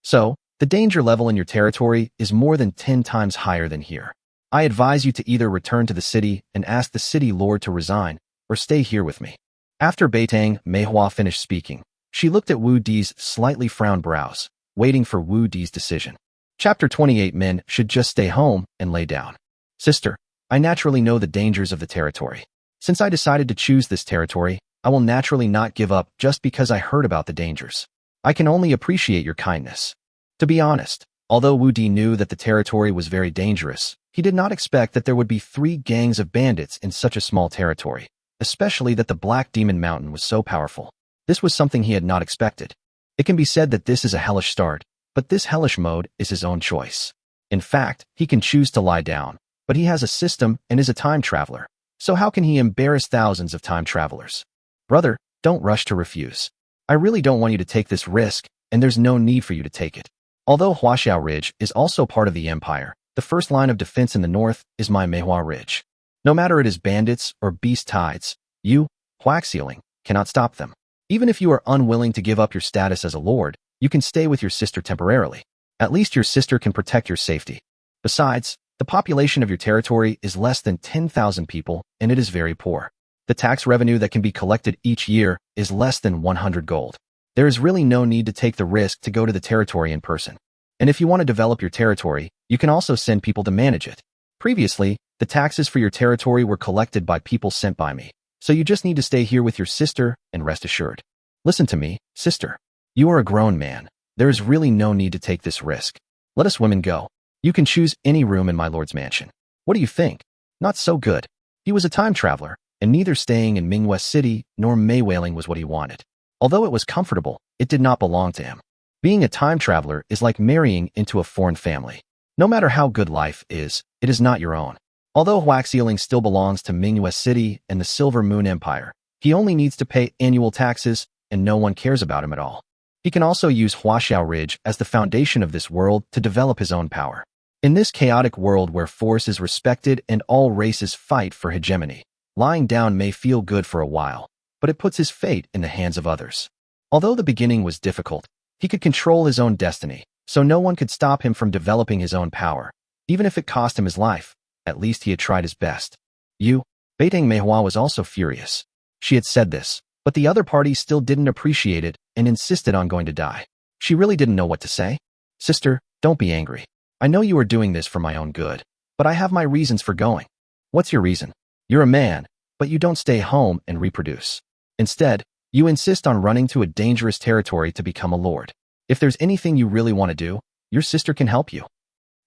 So, the danger level in your territory is more than 10 times higher than here. I advise you to either return to the city and ask the city lord to resign, or stay here with me. After Beitang Meihua finished speaking, she looked at Wu Di's slightly frowned brows, waiting for Wu Di's decision. Chapter 28 Men should just stay home and lay down. Sister, I naturally know the dangers of the territory. Since I decided to choose this territory, I will naturally not give up just because I heard about the dangers. I can only appreciate your kindness. To be honest, although Wu Di knew that the territory was very dangerous, he did not expect that there would be 3 gangs of bandits in such a small territory, especially that the Black Demon Mountain was so powerful. This was something he had not expected. It can be said that this is a hellish start, but this hellish mode is his own choice. In fact, he can choose to lie down, but he has a system and is a time traveler. So how can he embarrass thousands of time travelers? Brother, don't rush to refuse. I really don't want you to take this risk, and there's no need for you to take it. Although Huaxiao Ridge is also part of the empire, the first line of defense in the north is my Manhwa Ridge. No matter it is bandits or beast tides, you, Huaxialing, cannot stop them. Even if you are unwilling to give up your status as a lord, you can stay with your sister temporarily. At least your sister can protect your safety. Besides, the population of your territory is less than 10,000 people, and it is very poor. The tax revenue that can be collected each year is less than 100 gold. There is really no need to take the risk to go to the territory in person. And if you want to develop your territory, you can also send people to manage it. Previously, the taxes for your territory were collected by people sent by me, so you just need to stay here with your sister and rest assured. Listen to me, sister. You are a grown man. There is really no need to take this risk. Let us women go. You can choose any room in my lord's mansion. What do you think? Not so good. He was a time traveler, and neither staying in Mingwest City nor Maywailing was what he wanted. Although it was comfortable, it did not belong to him. Being a time traveler is like marrying into a foreign family. No matter how good life is, it is not your own. Although Huaxialing still belongs to Mingwest City and the Silver Moon Empire, he only needs to pay annual taxes, and no one cares about him at all. He can also use Huaxiao Ridge as the foundation of this world to develop his own power. In this chaotic world where force is respected and all races fight for hegemony, lying down may feel good for a while, but it puts his fate in the hands of others. Although the beginning was difficult, he could control his own destiny, so no one could stop him from developing his own power. Even if it cost him his life, at least he had tried his best. Beitang Meihua was also furious. She had said this, but the other party still didn't appreciate it and insisted on going to die. She really didn't know what to say. Sister, don't be angry. I know you are doing this for my own good, but I have my reasons for going. What's your reason? You're a man, but you don't stay home and reproduce. Instead, you insist on running to a dangerous territory to become a lord. If there's anything you really want to do, your sister can help you.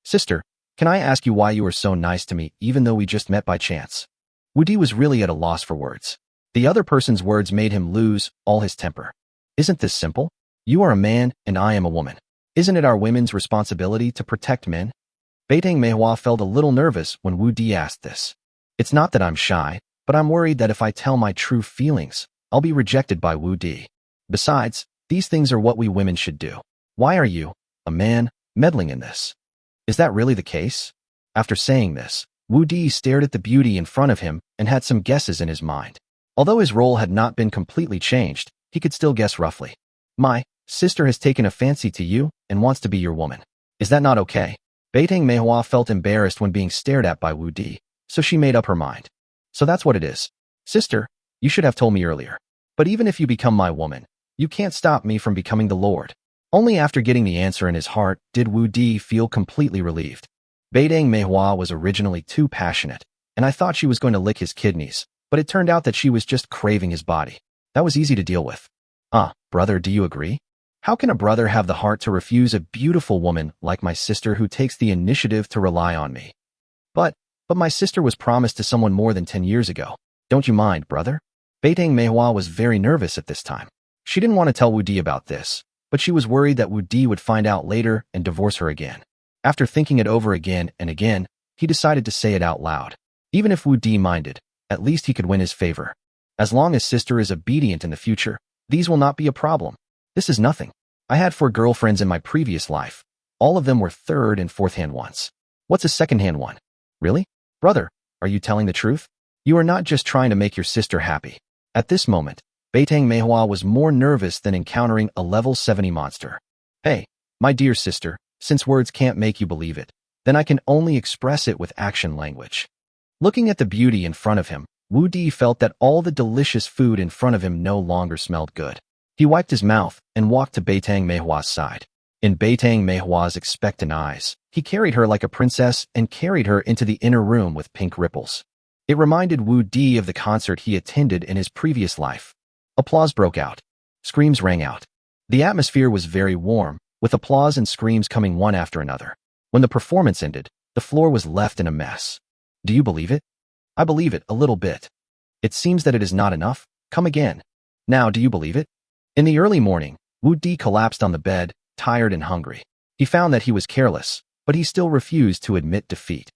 Sister, can I ask you why you were so nice to me even though we just met by chance? Wu Di was really at a loss for words. The other person's words made him lose all his temper. Isn't this simple? You are a man and I am a woman. Isn't it our women's responsibility to protect men? Beitang Meihua felt a little nervous when Wu Di asked this. It's not that I'm shy, but I'm worried that if I tell my true feelings, I'll be rejected by Wu Di. Besides, these things are what we women should do. Why are you, a man, meddling in this? Is that really the case? After saying this, Wu Di stared at the beauty in front of him and had some guesses in his mind. Although his role had not been completely changed, he could still guess roughly. My sister has taken a fancy to you and wants to be your woman. Is that not okay? Beitang Meihua felt embarrassed when being stared at by Wu Di, so she made up her mind. So that's what it is. Sister, you should have told me earlier. But even if you become my woman, you can't stop me from becoming the lord. Only after getting the answer in his heart did Wu Di feel completely relieved. Beitang Meihua was originally too passionate, and I thought she was going to lick his kidneys, but it turned out that she was just craving his body. That was easy to deal with. Brother, do you agree? How can a brother have the heart to refuse a beautiful woman like my sister who takes the initiative to rely on me? But my sister was promised to someone more than 10 years ago. Don't you mind, brother? Beitang Meihua was very nervous at this time. She didn't want to tell Wu Di about this, but she was worried that Wu Di would find out later and divorce her again. After thinking it over again and again, he decided to say it out loud. Even if Wu Di minded, at least he could win his favor. As long as sister is obedient in the future, these will not be a problem. This is nothing. I had 4 girlfriends in my previous life. All of them were third and fourth-hand ones. What's a second-hand one? Really? Brother, are you telling the truth? You are not just trying to make your sister happy. At this moment, Beitang Meihua was more nervous than encountering a level 70 monster. Hey, my dear sister, since words can't make you believe it, then I can only express it with action language. Looking at the beauty in front of him, Wu Di felt that all the delicious food in front of him no longer smelled good. He wiped his mouth and walked to Beitang Meihua's side. In Beitang Meihua's expectant eyes, he carried her like a princess and carried her into the inner room with pink ripples. It reminded Wu Di of the concert he attended in his previous life. Applause broke out. Screams rang out. The atmosphere was very warm, with applause and screams coming one after another. When the performance ended, the floor was left in a mess. Do you believe it? I believe it, a little bit. It seems that it is not enough. Come again. Now, do you believe it? In the early morning, Wu Di collapsed on the bed, tired and hungry. He found that he was careless, but he still refused to admit defeat.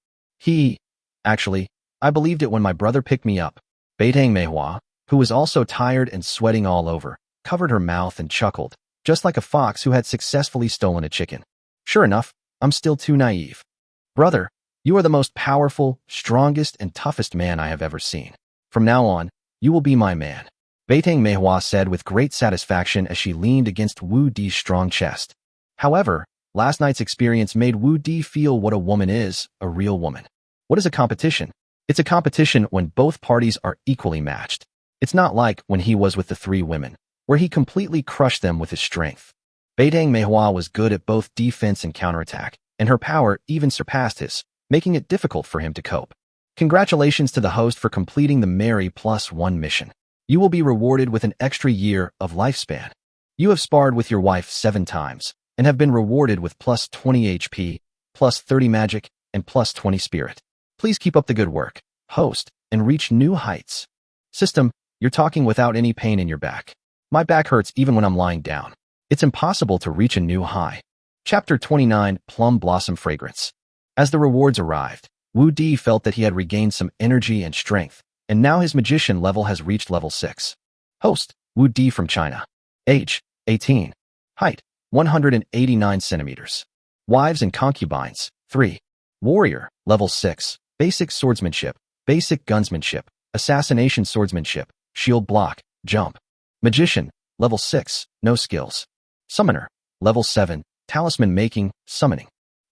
Actually, I believed it when my brother picked me up. Beitang Manhwa, who was also tired and sweating all over, covered her mouth and chuckled, just like a fox who had successfully stolen a chicken. Sure enough, I'm still too naive. Brother, you are the most powerful, strongest, and toughest man I have ever seen. From now on, you will be my man. Beitang Manhwa said with great satisfaction as she leaned against Wu Di's strong chest. However, last night's experience made Wu Di feel what a woman is, a real woman. What is a competition? It's a competition when both parties are equally matched. It's not like when he was with the three women, where he completely crushed them with his strength. Beitang Manhwa was good at both defense and counterattack, and her power even surpassed his, making it difficult for him to cope. Congratulations to the host for completing the Marry +1 mission. You will be rewarded with an extra year of lifespan. You have sparred with your wife 7 times, and have been rewarded with +20 HP, +30 magic, and +20 spirit. Please keep up the good work, host, and reach new heights. System, you're talking without any pain in your back. My back hurts even when I'm lying down. It's impossible to reach a new high. Chapter 29, Plum Blossom Fragrance. As the rewards arrived, Wu Di felt that he had regained some energy and strength, and now his magician level has reached level 6. Host, Wu Di from China. Age, 18. Height, 189 centimeters. Wives and concubines, 3. Warrior, level 6. Basic swordsmanship, basic gunsmanship, assassination swordsmanship, shield block, jump. Magician, level 6, no skills. Summoner, level 7, talisman making, summoning.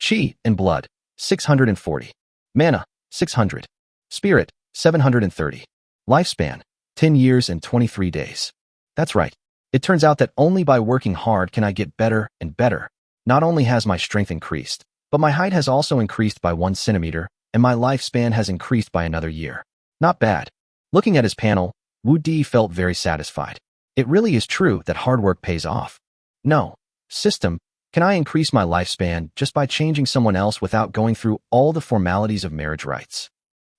Chi and blood, 640. Mana, 600. Spirit, 730. Lifespan, 10 years and 23 days. That's right. It turns out that only by working hard can I get better and better. Not only has my strength increased, but my height has also increased by 1 centimeter, and my lifespan has increased by another year. Not bad. Looking at his panel, Wu Di felt very satisfied. It really is true that hard work pays off. No. System, can I increase my lifespan just by changing someone else without going through all the formalities of marriage rites?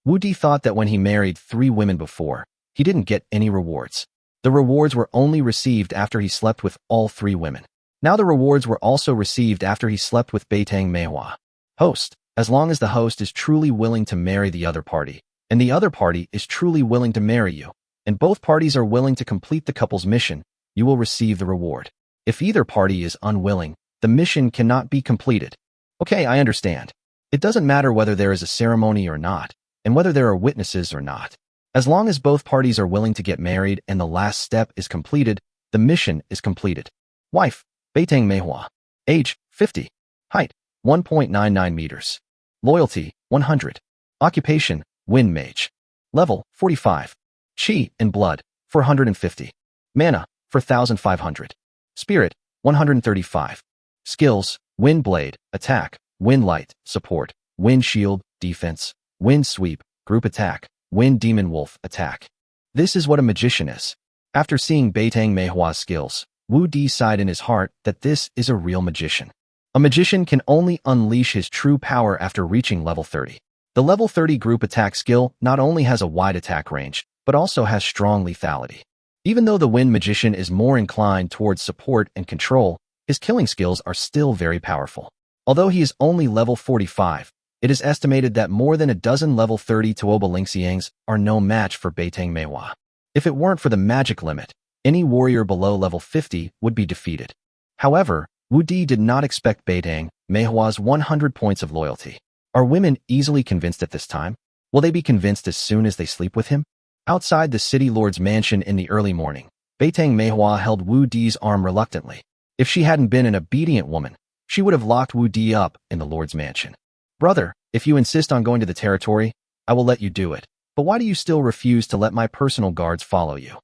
Wu Di thought that when he married 3 women before, he didn't get any rewards. The rewards were only received after he slept with all 3 women. Now the rewards were also received after he slept with Beitang Manhwa. Host, as long as the host is truly willing to marry the other party, and the other party is truly willing to marry you, and both parties are willing to complete the couple's mission, you will receive the reward. If either party is unwilling, the mission cannot be completed. Okay, I understand. It doesn't matter whether there is a ceremony or not, and whether there are witnesses or not. As long as both parties are willing to get married and the last step is completed, the mission is completed. Wife, Beitang Manhwa. Age, 50. Height, 1.99 meters. Loyalty, 100. Occupation, Wind Mage. Level, 45. Chi and blood, 450. Mana, 4,500. Spirit, 135. Skills, Wind Blade, Attack, Wind Light, Support, Wind Shield, Defense, Wind Sweep, Group Attack, Wind Demon Wolf, Attack. This is what a magician is. After seeing Beitang Manhwa's skills, Wu Di sighed in his heart that this is a real magician. A magician can only unleash his true power after reaching level 30. The level 30 group attack skill not only has a wide attack range, but also has strong lethality. Even though the Wind Magician is more inclined towards support and control, his killing skills are still very powerful. Although he is only level 45, it is estimated that more than a dozen level 30 Tuoba Lingxiangs are no match for Beitang Manhwa. If it weren't for the magic limit, any warrior below level 50 would be defeated. However, Wu Di did not expect Beitang Manhwa's 100 points of loyalty. Are women easily convinced at this time? Will they be convinced as soon as they sleep with him? Outside the city lord's mansion in the early morning, Beitang Manhwa held Wu Di's arm reluctantly. If she hadn't been an obedient woman, she would have locked Wu Di up in the lord's mansion. Brother, if you insist on going to the territory, I will let you do it. But why do you still refuse to let my personal guards follow you?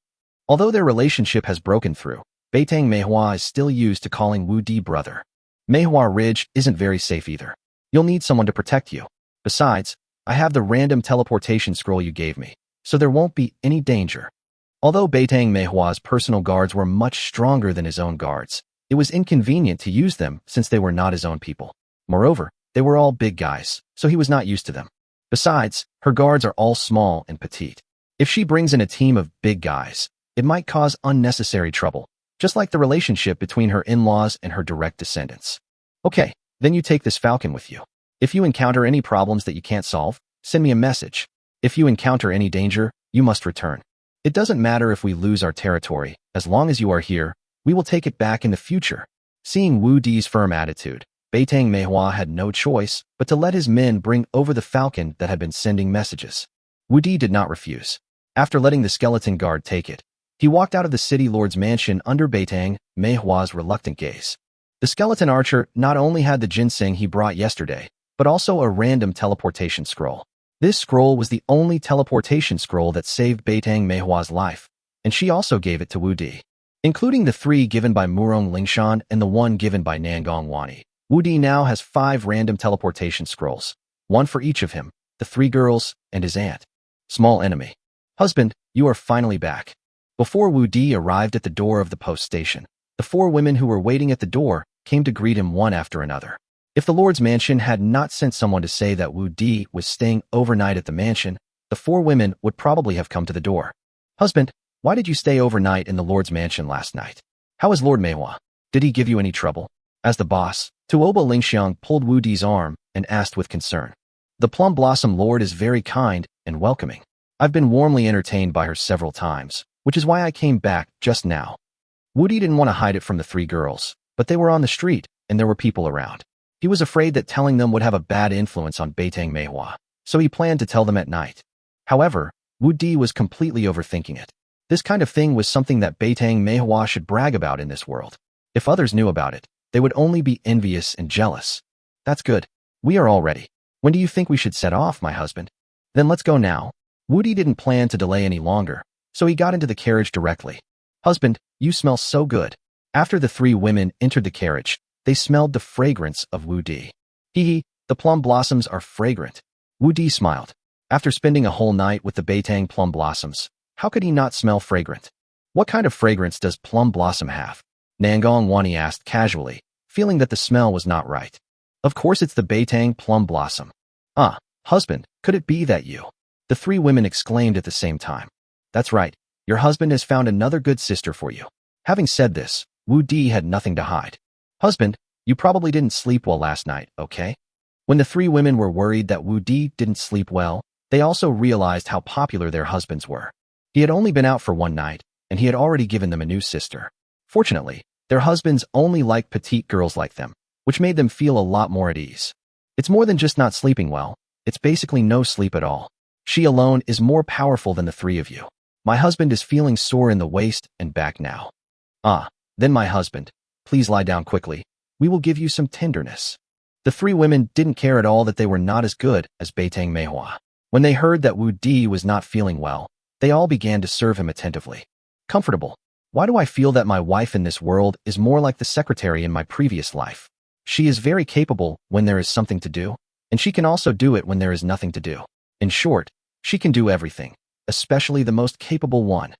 Although their relationship has broken through, Beitang Manhwa is still used to calling Wu Di brother. Manhwa Ridge isn't very safe either. You'll need someone to protect you. Besides, I have the random teleportation scroll you gave me, so there won't be any danger. Although Beitang Manhwa's personal guards were much stronger than his own guards, It was inconvenient to use them since they were not his own people. Moreover, they were all big guys, so he was not used to them. Besides, her guards are all small and petite. If she brings in a team of big guys, it might cause unnecessary trouble, just like the relationship between her in-laws and her direct descendants. Okay, then you take this falcon with you. If you encounter any problems that you can't solve, send me a message. If you encounter any danger, you must return. It doesn't matter if we lose our territory, as long as you are here, we will take it back in the future. Seeing Wu Di's firm attitude, Beitang Manhwa had no choice but to let his men bring over the falcon that had been sending messages. Wu Di did not refuse. After letting the skeleton guard take it, he walked out of the city lord's mansion under Beitang Manhwa's reluctant gaze. The skeleton archer not only had the ginseng he brought yesterday, but also a random teleportation scroll. This scroll was the only teleportation scroll that saved Beitang Manhwa's life, and she also gave it to Wu Di. Including the 3 given by Murong Lingshan and the 1 given by Nangong Wani, Wu Di now has 5 random teleportation scrolls, 1 for each of him, the 3 girls, and his aunt. Small enemy. Husband, you are finally back. Before Wu Di arrived at the door of the post station, the 4 women who were waiting at the door came to greet him one after another. If the Lord's mansion had not sent someone to say that Wu Di was staying overnight at the mansion, the 4 women would probably have come to the door. Husband, why did you stay overnight in the Lord's mansion last night? How is Lord Manhwa? Did he give you any trouble? As the boss, Tuoba Lingxiang pulled Wu Di's arm and asked with concern. The Plum Blossom Lord is very kind and welcoming. I've been warmly entertained by her several times, which is why I came back just now. Wu Di didn't want to hide it from the 3 girls, but they were on the street and there were people around. He was afraid that telling them would have a bad influence on Beitang Manhwa, so he planned to tell them at night. However, Wu Di was completely overthinking it. This kind of thing was something that Beitang Manhwa should brag about in this world. If others knew about it, they would only be envious and jealous. That's good. We are all ready. When do you think we should set off, my husband? Then let's go now. Wu Di didn't plan to delay any longer, so he got into the carriage directly. Husband, you smell so good. After the 3 women entered the carriage, they smelled the fragrance of Wu Di. Hee, the plum blossoms are fragrant. Wu Di smiled. After spending a whole night with the Beitang plum blossoms, how could he not smell fragrant? What kind of fragrance does plum blossom have? Nangong Wani asked casually, feeling that the smell was not right. Of course it's the Beitang plum blossom. Ah, husband, could it be that you? The 3 women exclaimed at the same time. That's right, your husband has found another good sister for you. Having said this, Wu Di had nothing to hide. Husband, you probably didn't sleep well last night, okay? When the 3 women were worried that Wu Di didn't sleep well, they also realized how popular their husbands were. He had only been out for 1 night, and he had already given them a new sister. Fortunately, their husbands only liked petite girls like them, which made them feel a lot more at ease. It's more than just not sleeping well, it's basically no sleep at all. She alone is more powerful than the 3 of you. My husband is feeling sore in the waist and back now. Ah, then my husband, please lie down quickly. We will give you some tenderness. The 3 women didn't care at all that they were not as good as Beitang Manhwa. When they heard that Wu Di was not feeling well, they all began to serve him attentively. Comfortable. Why do I feel that my wife in this world is more like the secretary in my previous life? She is very capable when there is something to do, and she can also do it when there is nothing to do. In short, she can do everything, especially the most capable one.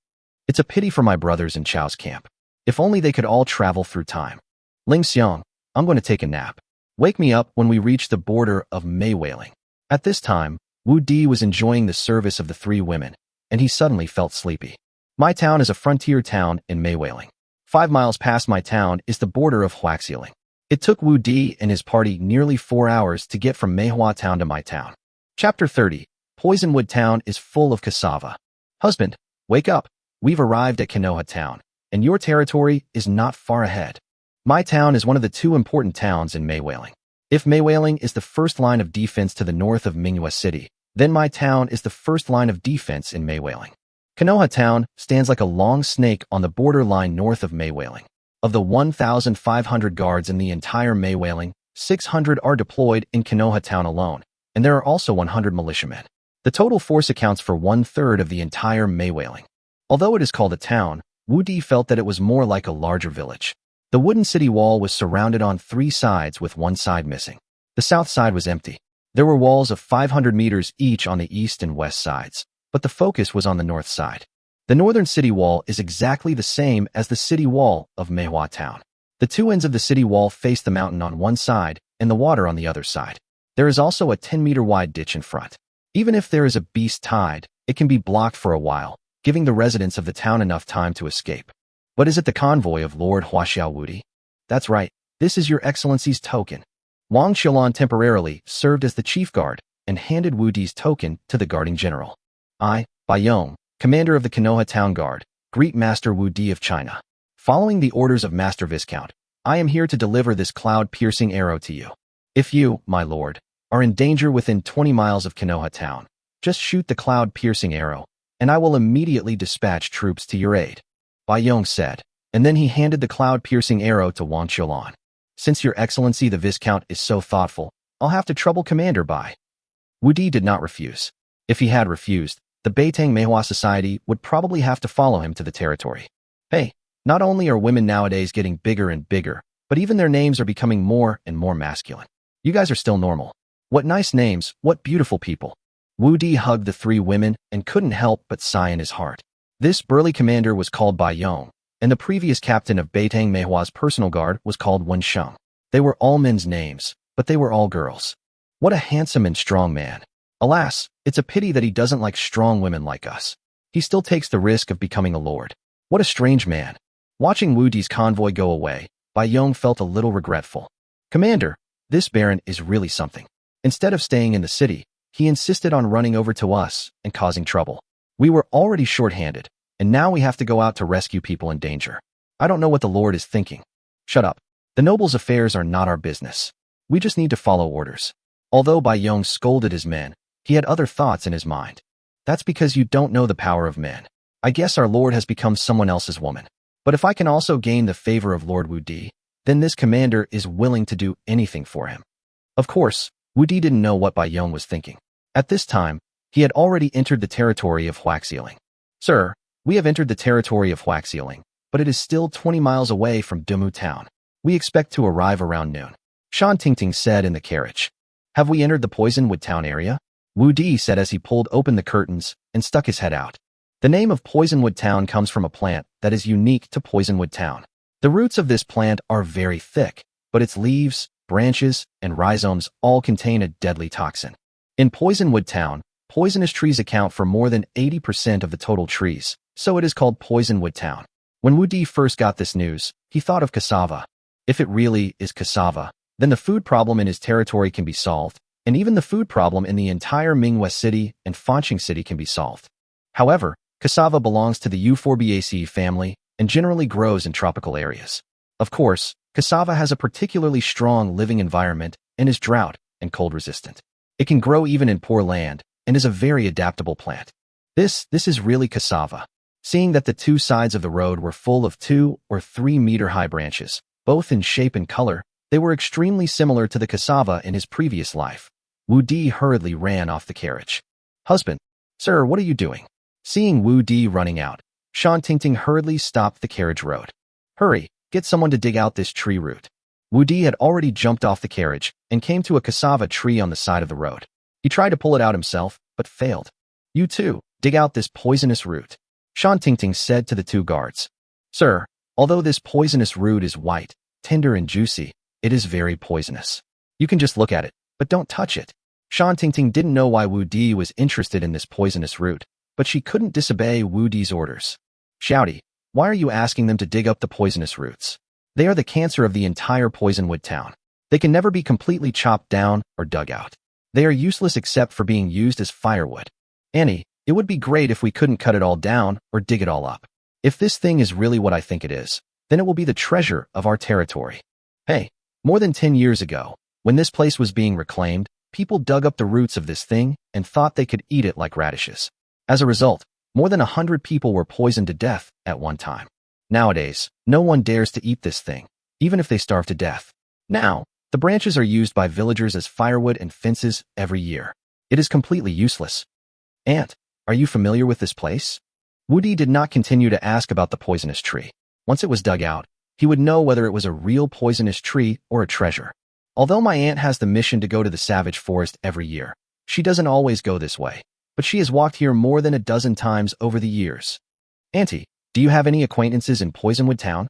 It's a pity for my brothers in Chao's camp. If only they could all travel through time. Ling Xiang, I'm going to take a nap. Wake me up when we reach the border of Mei Wailing. At this time, Wu Di was enjoying the service of the 3 women, and he suddenly felt sleepy. My town is a frontier town in Mei Wailing. 5 miles past my town is the border of Huaxieling. It took Wu Di and his party nearly 4 hours to get from Manhwa town to my town. Chapter 30. Poisonwood town is full of cassava. Husband, wake up. We've arrived at Konoha town, and your territory is not far ahead. My town is one of the 2 important towns in Mei Wailing. If Mei Wailing is the first line of defense to the north of Manhwa City, then my town is the first line of defense in Mei Wailing. Konoha town stands like a long snake on the borderline north of Mei Wailing. Of the 1,500 guards in the entire Mei Wailing, 600 are deployed in Konoha town alone, and there are also 100 militiamen. The total force accounts for 1/3 of the entire Mei Wailing. Although it is called a town, Wu Di felt that it was more like a larger village. The wooden city wall was surrounded on 3 sides with 1 side missing. The south side was empty. There were walls of 500 meters each on the east and west sides, but the focus was on the north side. The northern city wall is exactly the same as the city wall of Manhwa town. The two ends of the city wall face the mountain on one side and the water on the other side. There is also a 10-meter wide ditch in front. Even if there is a beast tide, it can be blocked for a while, giving the residents of the town enough time to escape. But is it the convoy of Lord Huaxiao Wudi? That's right, this is your excellency's token. Wang Xiaolan temporarily served as the chief guard and handed Wudi's token to the guarding general. I, Bai Yong, commander of the Konoha Town Guard, greet Master Wudi of China. Following the orders of Master Viscount, I am here to deliver this cloud-piercing arrow to you. If you, my lord, are in danger within 20 miles of Konoha Town, just shoot the cloud-piercing arrow, and I will immediately dispatch troops to your aid. Bai Yong said, and then he handed the cloud-piercing arrow to Wang Xiaolan. Since your excellency the Viscount is so thoughtful, I'll have to trouble Commander Bai. Wudi did not refuse. If he had refused, the Beitang Manhwa society would probably have to follow him to the territory. Hey, not only are women nowadays getting bigger and bigger, but even their names are becoming more and more masculine. You guys are still normal. What nice names, what beautiful people. Wudi hugged the three women and couldn't help but sigh in his heart. This burly commander was called Bai Yong, and the previous captain of Beitang Manhwa's personal guard was called Wen Sheng. They were all men's names, but they were all girls. What a handsome and strong man. Alas, it's a pity that he doesn't like strong women like us. He still takes the risk of becoming a lord. What a strange man. Watching Wudi's convoy go away, Bai Yong felt a little regretful. Commander, this baron is really something. Instead of staying in the city, he insisted on running over to us and causing trouble. We were already short-handed, and now we have to go out to rescue people in danger. I don't know what the lord is thinking. Shut up. The nobles' affairs are not our business. We just need to follow orders. Although Bai Yong scolded his men, he had other thoughts in his mind. That's because you don't know the power of men. I guess our lord has become someone else's woman. But if I can also gain the favor of Lord Wudi, then this commander is willing to do anything for him. Of course, Wudi didn't know what Bai Yong was thinking. At this time, he had already entered the territory of Huaxieling. Sir, we have entered the territory of Huaxieling, but it is still 20 miles away from Dumu town. We expect to arrive around noon. Shan Tingting said in the carriage. Have we entered the Poisonwood town area? Wudi said as he pulled open the curtains and stuck his head out. The name of Poisonwood town comes from a plant that is unique to Poisonwood town. The roots of this plant are very thick, but its leaves, branches, and rhizomes all contain a deadly toxin. In Poisonwood town, poisonous trees account for more than 80% of the total trees, so it is called Poisonwood town. When Wudi first got this news, he thought of cassava. If it really is cassava, then the food problem in his territory can be solved, and even the food problem in the entire Minghua city and Fanqing city can be solved. However, cassava belongs to the Euphorbiaceae family and generally grows in tropical areas. Of course, cassava has a particularly strong living environment and is drought and cold resistant. It can grow even in poor land and is a very adaptable plant. This is really cassava. Seeing that the two sides of the road were full of 2 or 3 meter high branches, both in shape and color, they were extremely similar to the cassava in his previous life. Wudi hurriedly ran off the carriage. Husband, sir, what are you doing? Seeing Wudi running out, Shan Tingting hurriedly stopped the carriage road. Hurry, get someone to dig out this tree root. Wudi had already jumped off the carriage and came to a cassava tree on the side of the road. He tried to pull it out himself, but failed. You too, dig out this poisonous root. Shan Tingting said to the two guards. Sir, although this poisonous root is white, tender and juicy, it is very poisonous. You can just look at it, but don't touch it. Shan Tingting didn't know why Wudi was interested in this poisonous root, but she couldn't disobey Wudi's orders. Shouty, why are you asking them to dig up the poisonous roots? They are the cancer of the entire Poisonwood town. They can never be completely chopped down or dug out. They are useless except for being used as firewood. Annie, it would be great if we couldn't cut it all down or dig it all up. If this thing is really what I think it is, then it will be the treasure of our territory. Hey, more than 10 years ago, when this place was being reclaimed, people dug up the roots of this thing and thought they could eat it like radishes. As a result, more than 100 people were poisoned to death at one time. Nowadays, no one dares to eat this thing, even if they starve to death. Now, the branches are used by villagers as firewood and fences every year. It is completely useless. Aunt, are you familiar with this place? Wudi did not continue to ask about the poisonous tree. Once it was dug out, he would know whether it was a real poisonous tree or a treasure. Although my aunt has the mission to go to the savage forest every year, she doesn't always go this way, but she has walked here more than a dozen times over the years. Auntie, do you have any acquaintances in Poisonwood town?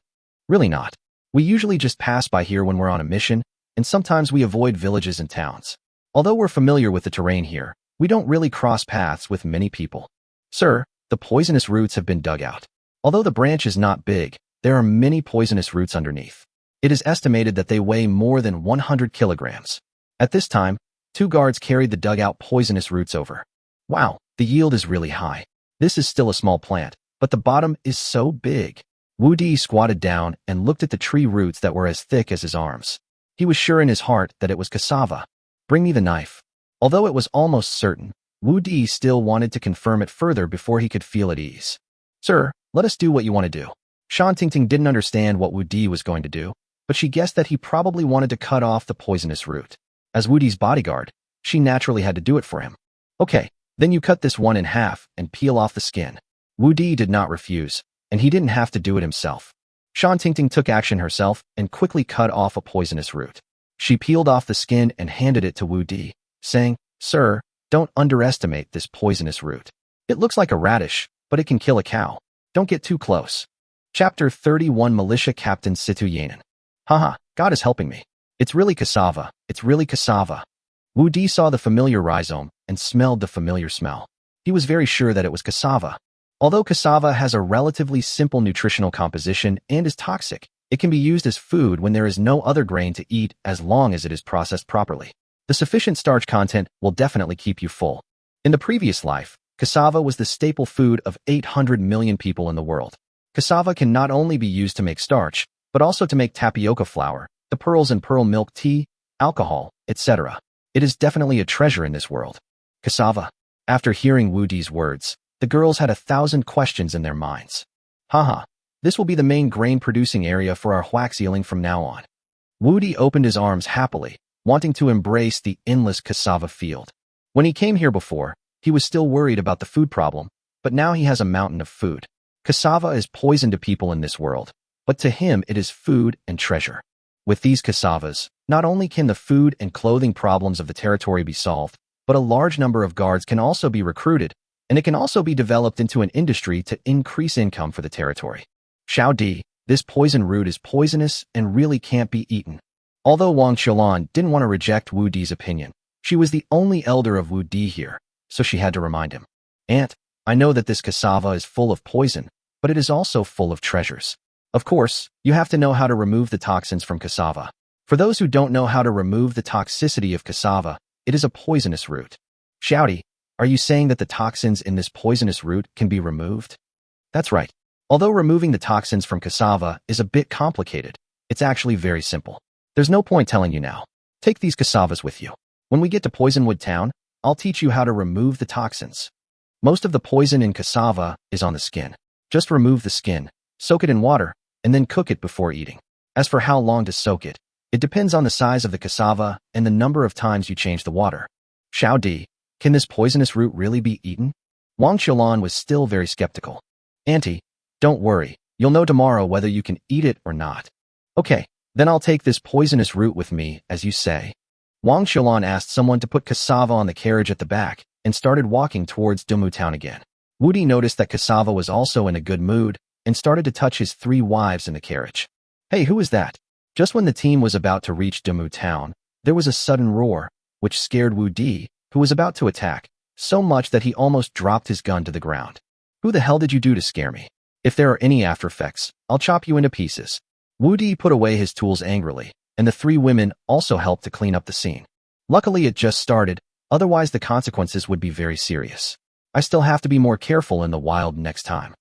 Really not. We usually just pass by here when we're on a mission, and sometimes we avoid villages and towns. Although we're familiar with the terrain here, we don't really cross paths with many people. Sir, the poisonous roots have been dug out. Although the branch is not big, there are many poisonous roots underneath. It is estimated that they weigh more than 100 kilograms. At this time, 2 guards carried the dug-out poisonous roots over. Wow, the yield is really high. This is still a small plant, but the bottom is so big. Wu Di squatted down and looked at the tree roots that were as thick as his arms. He was sure in his heart that it was cassava. Bring me the knife. Although it was almost certain, Wu Di still wanted to confirm it further before he could feel at ease. Sir, let us do what you want to do. Shan Tingting didn't understand what Wu Di was going to do, but she guessed that he probably wanted to cut off the poisonous root. As Wu Di's bodyguard, she naturally had to do it for him. Okay, then you cut this one in half and peel off the skin. Wu Di did not refuse, and he didn't have to do it himself. Shan Tingting took action herself and quickly cut off a poisonous root. She peeled off the skin and handed it to Wu Di, saying, Sir, don't underestimate this poisonous root. It looks like a radish, but it can kill a cow. Don't get too close. Chapter 31 Militia Captain Situ Yanan. Haha, God is helping me. It's really cassava. It's really cassava. Wu Di saw the familiar rhizome and smelled the familiar smell. He was very sure that it was cassava. Although cassava has a relatively simple nutritional composition and is toxic, it can be used as food when there is no other grain to eat as long as it is processed properly. The sufficient starch content will definitely keep you full. In the previous life, cassava was the staple food of 800 million people in the world. Cassava can not only be used to make starch, but also to make tapioca flour, the pearls and pearl milk tea, alcohol, etc. It is definitely a treasure in this world. Cassava. After hearing Wu Di's words, the girls had 1,000 questions in their minds. Haha, this will be the main grain-producing area for our wax ealing from now on. Wu Di opened his arms happily, wanting to embrace the endless cassava field. When he came here before, he was still worried about the food problem, but now he has a mountain of food. Cassava is poison to people in this world, but to him it is food and treasure. With these cassavas, not only can the food and clothing problems of the territory be solved, but a large number of guards can also be recruited, and it can also be developed into an industry to increase income for the territory. Xiao Di, this poison root is poisonous and really can't be eaten. Although Wang Qiulan didn't want to reject Wu Di's opinion, she was the only elder of Wu Di here, so she had to remind him. Aunt, I know that this cassava is full of poison, but it is also full of treasures. Of course, you have to know how to remove the toxins from cassava. For those who don't know how to remove the toxicity of cassava, it is a poisonous root. Xiao Di, are you saying that the toxins in this poisonous root can be removed? That's right. Although removing the toxins from cassava is a bit complicated, it's actually very simple. There's no point telling you now. Take these cassavas with you. When we get to Poisonwood Town, I'll teach you how to remove the toxins. Most of the poison in cassava is on the skin. Just remove the skin, soak it in water, and then cook it before eating. As for how long to soak it, it depends on the size of the cassava and the number of times you change the water. Xiao Di, can this poisonous root really be eaten? Wang Qiulan was still very skeptical. Auntie, don't worry, you'll know tomorrow whether you can eat it or not. Okay, then I'll take this poisonous root with me, as you say. Wang Qiulan asked someone to put cassava on the carriage at the back and started walking towards Dumu Town again. Wu Di noticed that cassava was also in a good mood and started to touch his 3 wives in the carriage. Hey, who is that? Just when the team was about to reach Dumu Town, there was a sudden roar, which scared Wu Di, who was about to attack, so much that he almost dropped his gun to the ground. Who the hell did you do to scare me? If there are any after effects, I'll chop you into pieces. Wu Di put away his tools angrily, and the 3 women also helped to clean up the scene. Luckily it just started, otherwise the consequences would be very serious. I still have to be more careful in the wild next time.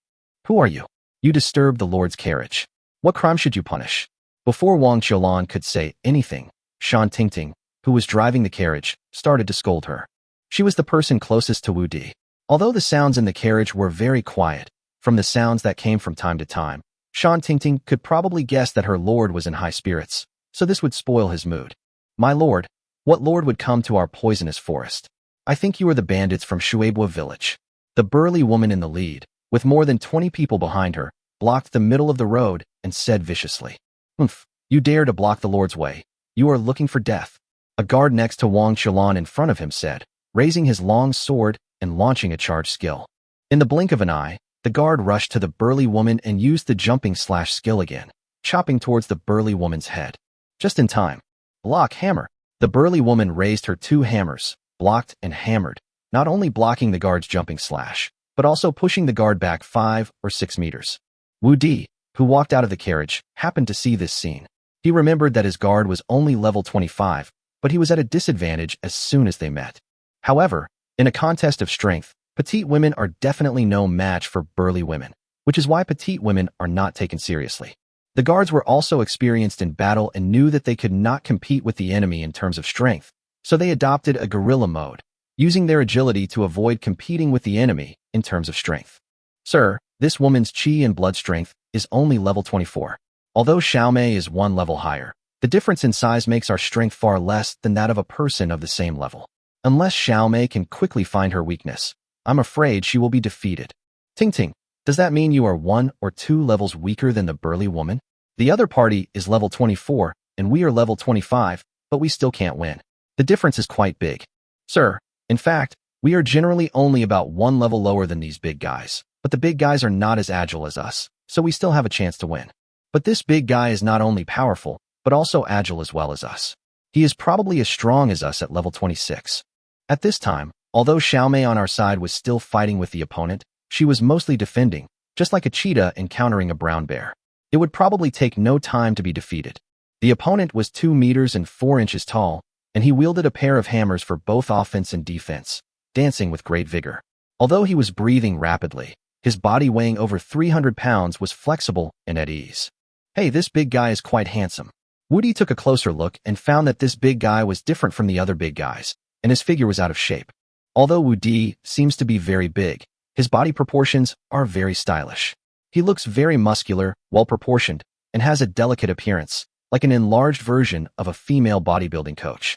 Who are you? You disturbed the Lord's carriage. What crime should you punish? Before Wang Qiulan could say anything, Shan Tingting, who was driving the carriage, started to scold her. She was the person closest to Wu Di. Although the sounds in the carriage were very quiet, from the sounds that came from time to time, Shan Tingting could probably guess that her lord was in high spirits, so this would spoil his mood. My lord, what lord would come to our poisonous forest? I think you are the bandits from Shueibua village. The burly woman in the lead, with more than 20 people behind her, blocked the middle of the road and said viciously, "Humph, you dare to block the lord's way. You are looking for death." A guard next to Wang Qiulan in front of him said, raising his long sword and launching a charge skill. In the blink of an eye, the guard rushed to the burly woman and used the jumping slash skill again. chopping towards the burly woman's head. Just in time. Block, hammer. The burly woman raised her 2 hammers, blocked and hammered, not only blocking the guard's jumping slash, but also pushing the guard back 5 or 6 meters. Wu Di, who walked out of the carriage, happened to see this scene. He remembered that his guard was only level 25, but he was at a disadvantage as soon as they met. However, in a contest of strength, petite women are definitely no match for burly women, which is why petite women are not taken seriously. The guards were also experienced in battle and knew that they could not compete with the enemy in terms of strength, so they adopted a guerrilla mode, using their agility to avoid competing with the enemy in terms of strength. Sir, this woman's chi and blood strength is only level 24. Although Xiaomei is 1 level higher, the difference in size makes our strength far less than that of a person of the same level. Unless Xiaomei can quickly find her weakness, I'm afraid she will be defeated. Ting Ting, does that mean you are 1 or 2 levels weaker than the burly woman? The other party is level 24, and we are level 25, but we still can't win. The difference is quite big. Sir, in fact, we are generally only about 1 level lower than these big guys, but the big guys are not as agile as us, so we still have a chance to win. But this big guy is not only powerful, but also agile as well as us. He is probably as strong as us at level 26. At this time, although Xiaomei on our side was still fighting with the opponent, she was mostly defending, just like a cheetah encountering a brown bear. It would probably take no time to be defeated. The opponent was 2 meters and 4 inches tall, and he wielded a pair of hammers for both offense and defense, dancing with great vigor. Although he was breathing rapidly, his body weighing over 300 pounds was flexible and at ease. Hey, this big guy is quite handsome. Woody took a closer look and found that this big guy was different from the other big guys, and his figure was out of shape. Although Woody seems to be very big, his body proportions are very stylish. He looks very muscular, well-proportioned, and has a delicate appearance, like an enlarged version of a female bodybuilding coach.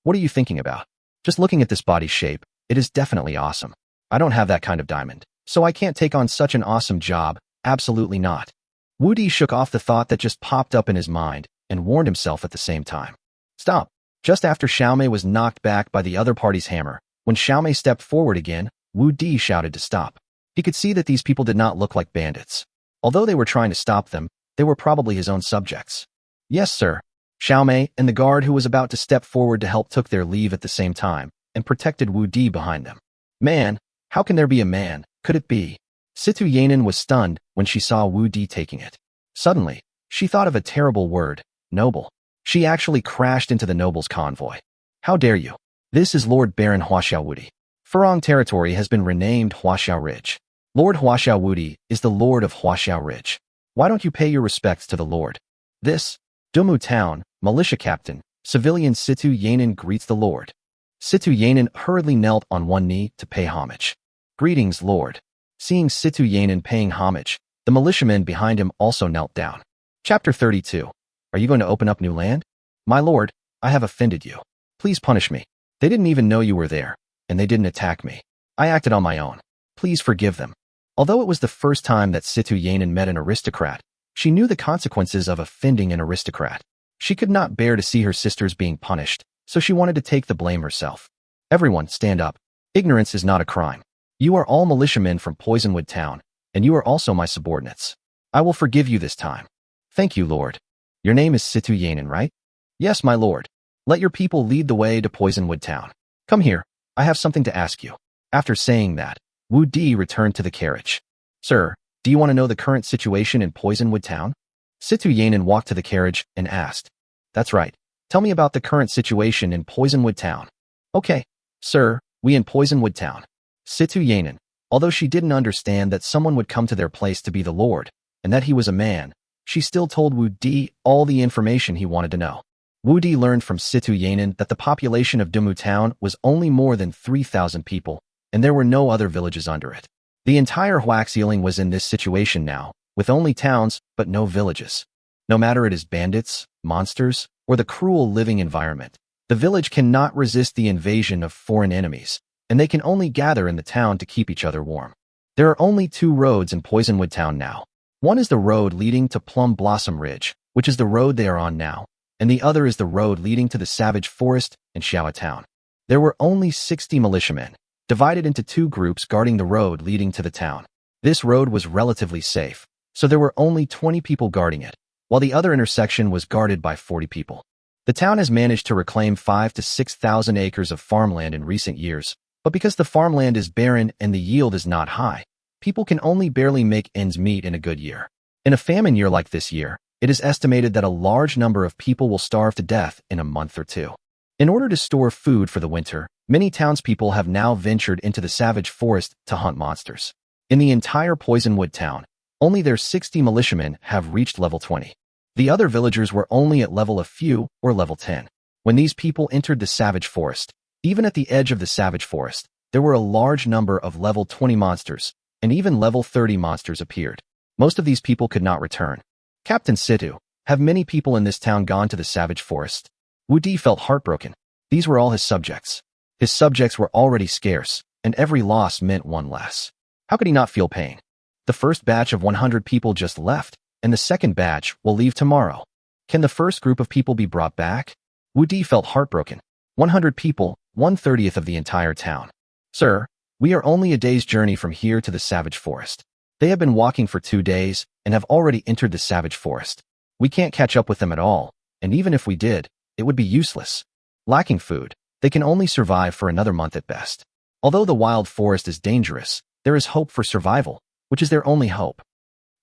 What are you thinking about? Just looking at this body shape, it is definitely awesome. I don't have that kind of diamond, so I can't take on such an awesome job, absolutely not. Woody shook off the thought that just popped up in his mind and warned himself at the same time. Stop. Just after Xiaomei was knocked back by the other party's hammer, when Xiaomei stepped forward again, Wu Di shouted to stop. He could see that these people did not look like bandits. Although they were trying to stop them, they were probably his own subjects. Yes, sir. Xiaomei and the guard who was about to step forward to help took their leave at the same time and protected Wu Di behind them. Man, how can there be a man? Could it be? Situ Yanin was stunned when she saw Wu Di taking it. Suddenly, she thought of a terrible word, noble. She actually crashed into the noble's convoy. How dare you? This is Lord Baron Huaxiao Wudi. Furong territory has been renamed Huaxiao Ridge. Lord Huaxiao Wudi is the Lord of Huaxiao Ridge. Why don't you pay your respects to the Lord? This, Dumu Town, militia captain, civilian Situ Yanin greets the Lord. Situ Yanin hurriedly knelt on one knee to pay homage. Greetings, Lord. Seeing Situ Yanin paying homage, the militiamen behind him also knelt down. Chapter 32. Are you going to open up new land? My lord, I have offended you. Please punish me. They didn't even know you were there, and they didn't attack me. I acted on my own. Please forgive them. Although it was the first time that Situ Yanin met an aristocrat, she knew the consequences of offending an aristocrat. She could not bear to see her sisters being punished, so she wanted to take the blame herself. Everyone, stand up. Ignorance is not a crime. You are all militiamen from Poisonwood Town, and you are also my subordinates. I will forgive you this time. Thank you, Lord. Your name is Situ Yanin, right? Yes, my lord. Let your people lead the way to Poisonwood Town. Come here. I have something to ask you. After saying that, Wu Di returned to the carriage. Sir, do you want to know the current situation in Poisonwood Town? Situ Yanin walked to the carriage and asked. That's right. Tell me about the current situation in Poisonwood Town. Okay, sir, we in Poisonwood Town. Situ Yanin, although she didn't understand that someone would come to their place to be the lord, and that he was a man, she still told Wu Di all the information he wanted to know. Wu Di learned from Situ Yanin that the population of Dumu Town was only more than 3,000 people, and there were no other villages under it. The entire Huaxieling was in this situation now, with only towns but no villages. No matter it is bandits, monsters, or the cruel living environment, the village cannot resist the invasion of foreign enemies, and they can only gather in the town to keep each other warm. There are only 2 roads in Poisonwood Town now. One is the road leading to Plum Blossom Ridge, which is the road they are on now, and the other is the road leading to the Savage Forest and Xiao Town. There were only 60 militiamen, divided into 2 groups guarding the road leading to the town. This road was relatively safe, so there were only 20 people guarding it, while the other intersection was guarded by 40 people. The town has managed to reclaim 5,000 to 6,000 acres of farmland in recent years, but because the farmland is barren and the yield is not high, people can only barely make ends meet in a good year. In a famine year like this year, it is estimated that a large number of people will starve to death in a month or two. In order to store food for the winter, many townspeople have now ventured into the savage forest to hunt monsters. In the entire Poisonwood town, only their 60 militiamen have reached level 20. The other villagers were only at level a few or level 10. When these people entered the savage forest, even at the edge of the savage forest, there were a large number of level 20 monsters, and even level 30 monsters appeared. Most of these people could not return. Captain Situ, have many people in this town gone to the savage forest? Wu Di felt heartbroken. These were all his subjects. His subjects were already scarce, and every loss meant one less. How could he not feel pain? The first batch of 100 people just left, and the second batch will leave tomorrow. Can the first group of people be brought back? Wu Di felt heartbroken. 100 people, 1/30th of the entire town. Sir, we are only a day's journey from here to the savage forest. They have been walking for 2 days and have already entered the savage forest. We can't catch up with them at all, and even if we did, it would be useless. Lacking food, they can only survive for another month at best. Although the wild forest is dangerous, there is hope for survival, which is their only hope.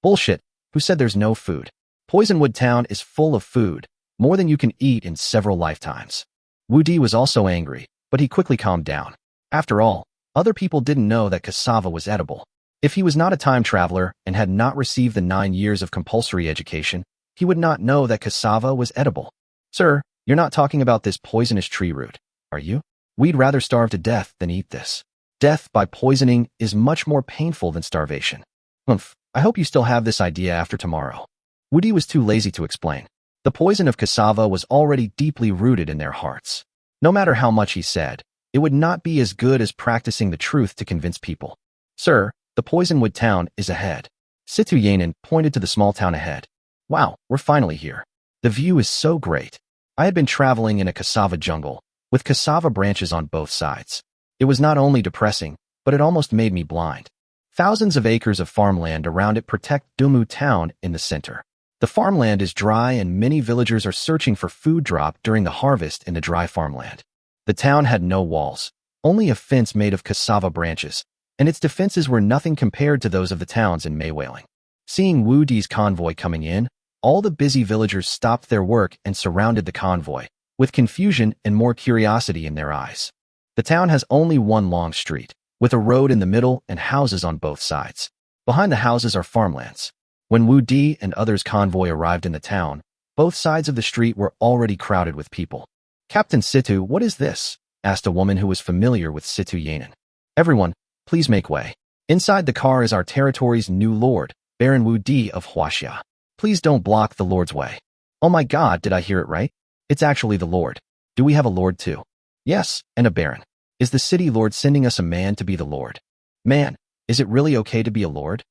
Bullshit, who said there's no food? Poisonwood Town is full of food, more than you can eat in several lifetimes. Wu Di was also angry, but he quickly calmed down. After all, other people didn't know that cassava was edible. If he was not a time traveler and had not received the 9 years of compulsory education, he would not know that cassava was edible. Sir, you're not talking about this poisonous tree root, are you? We'd rather starve to death than eat this. Death by poisoning is much more painful than starvation. Humph, I hope you still have this idea after tomorrow. Wu Di was too lazy to explain. The poison of cassava was already deeply rooted in their hearts. No matter how much he said, it would not be as good as practicing the truth to convince people. Sir, the Poisonwood town is ahead. Situ Yanan pointed to the small town ahead. Wow, we're finally here. The view is so great. I had been traveling in a cassava jungle, with cassava branches on both sides. It was not only depressing, but it almost made me blind. Thousands of acres of farmland around it protect Dumu town in the center. The farmland is dry and many villagers are searching for food drop during the harvest in the dry farmland. The town had no walls, only a fence made of cassava branches, and its defenses were nothing compared to those of the towns in Maywailing. Seeing Wu Di's convoy coming in, all the busy villagers stopped their work and surrounded the convoy, with confusion and more curiosity in their eyes. The town has only one long street, with a road in the middle and houses on both sides. Behind the houses are farmlands. When Wu Di and others' convoy arrived in the town, both sides of the street were already crowded with people. Captain Situ, what is this? Asked a woman who was familiar with Situ Yanan. Everyone, please make way. Inside the car is our territory's new lord, Baron Wu Di of Huaxia. Please don't block the lord's way. Oh my god, did I hear it right? It's actually the lord. Do we have a lord too? Yes, and a baron. Is the city lord sending us a man to be the lord? Man, is it really okay to be a lord?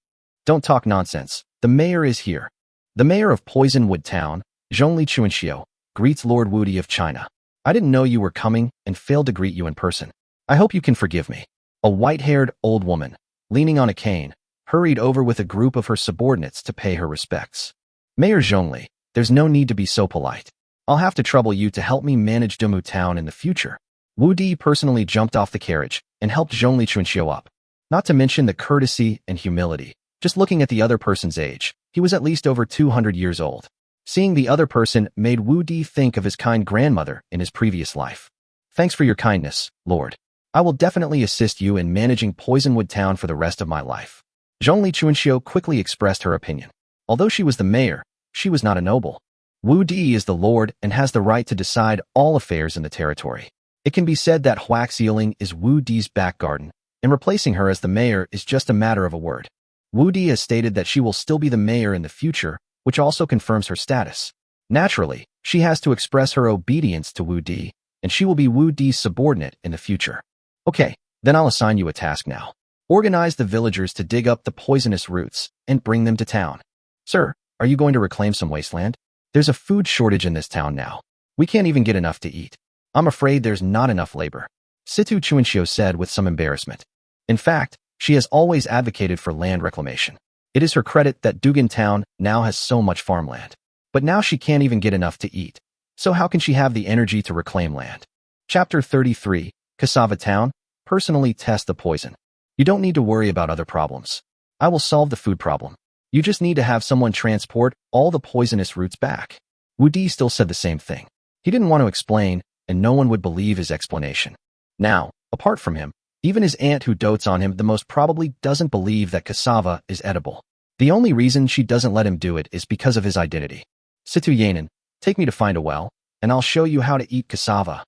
Don't talk nonsense. The mayor is here. The mayor of Poisonwood Town, Zhongli Chuanxiu, greets Lord Wu Di of China. I didn't know you were coming and failed to greet you in person. I hope you can forgive me. A white-haired old woman, leaning on a cane, hurried over with a group of her subordinates to pay her respects. Mayor Zhongli, there's no need to be so polite. I'll have to trouble you to help me manage Dumu Town in the future. Wu Di personally jumped off the carriage and helped Zhongli Chuanxiu up. Not to mention the courtesy and humility. Just looking at the other person's age, he was at least over 200 years old. Seeing the other person made Wu Di think of his kind grandmother in his previous life. Thanks for your kindness, Lord. I will definitely assist you in managing Poisonwood Town for the rest of my life. Zhongli Chuanxiu quickly expressed her opinion. Although she was the mayor, she was not a noble. Wu Di is the lord and has the right to decide all affairs in the territory. It can be said that Huaxieling is Wu Di's back garden, and replacing her as the mayor is just a matter of a word. Wu Di has stated that she will still be the mayor in the future, which also confirms her status. Naturally, she has to express her obedience to Wu Di, and she will be Wu Di's subordinate in the future. Okay, then I'll assign you a task now. Organize the villagers to dig up the poisonous roots and bring them to town. Sir, are you going to reclaim some wasteland? There's a food shortage in this town now. We can't even get enough to eat. I'm afraid there's not enough labor. Situ Chuanxiu said with some embarrassment. In fact, she has always advocated for land reclamation. It is her credit that Dugan Town now has so much farmland. But now she can't even get enough to eat. So how can she have the energy to reclaim land? Chapter 33, Cassava Town. Personally test the poison. You don't need to worry about other problems. I will solve the food problem. You just need to have someone transport all the poisonous roots back. Wu-Di still said the same thing. He didn't want to explain, and no one would believe his explanation. Now, apart from him, even his aunt who dotes on him the most probably doesn't believe that cassava is edible. The only reason she doesn't let him do it is because of his identity. Situ Yanan, take me to find a well, and I'll show you how to eat cassava.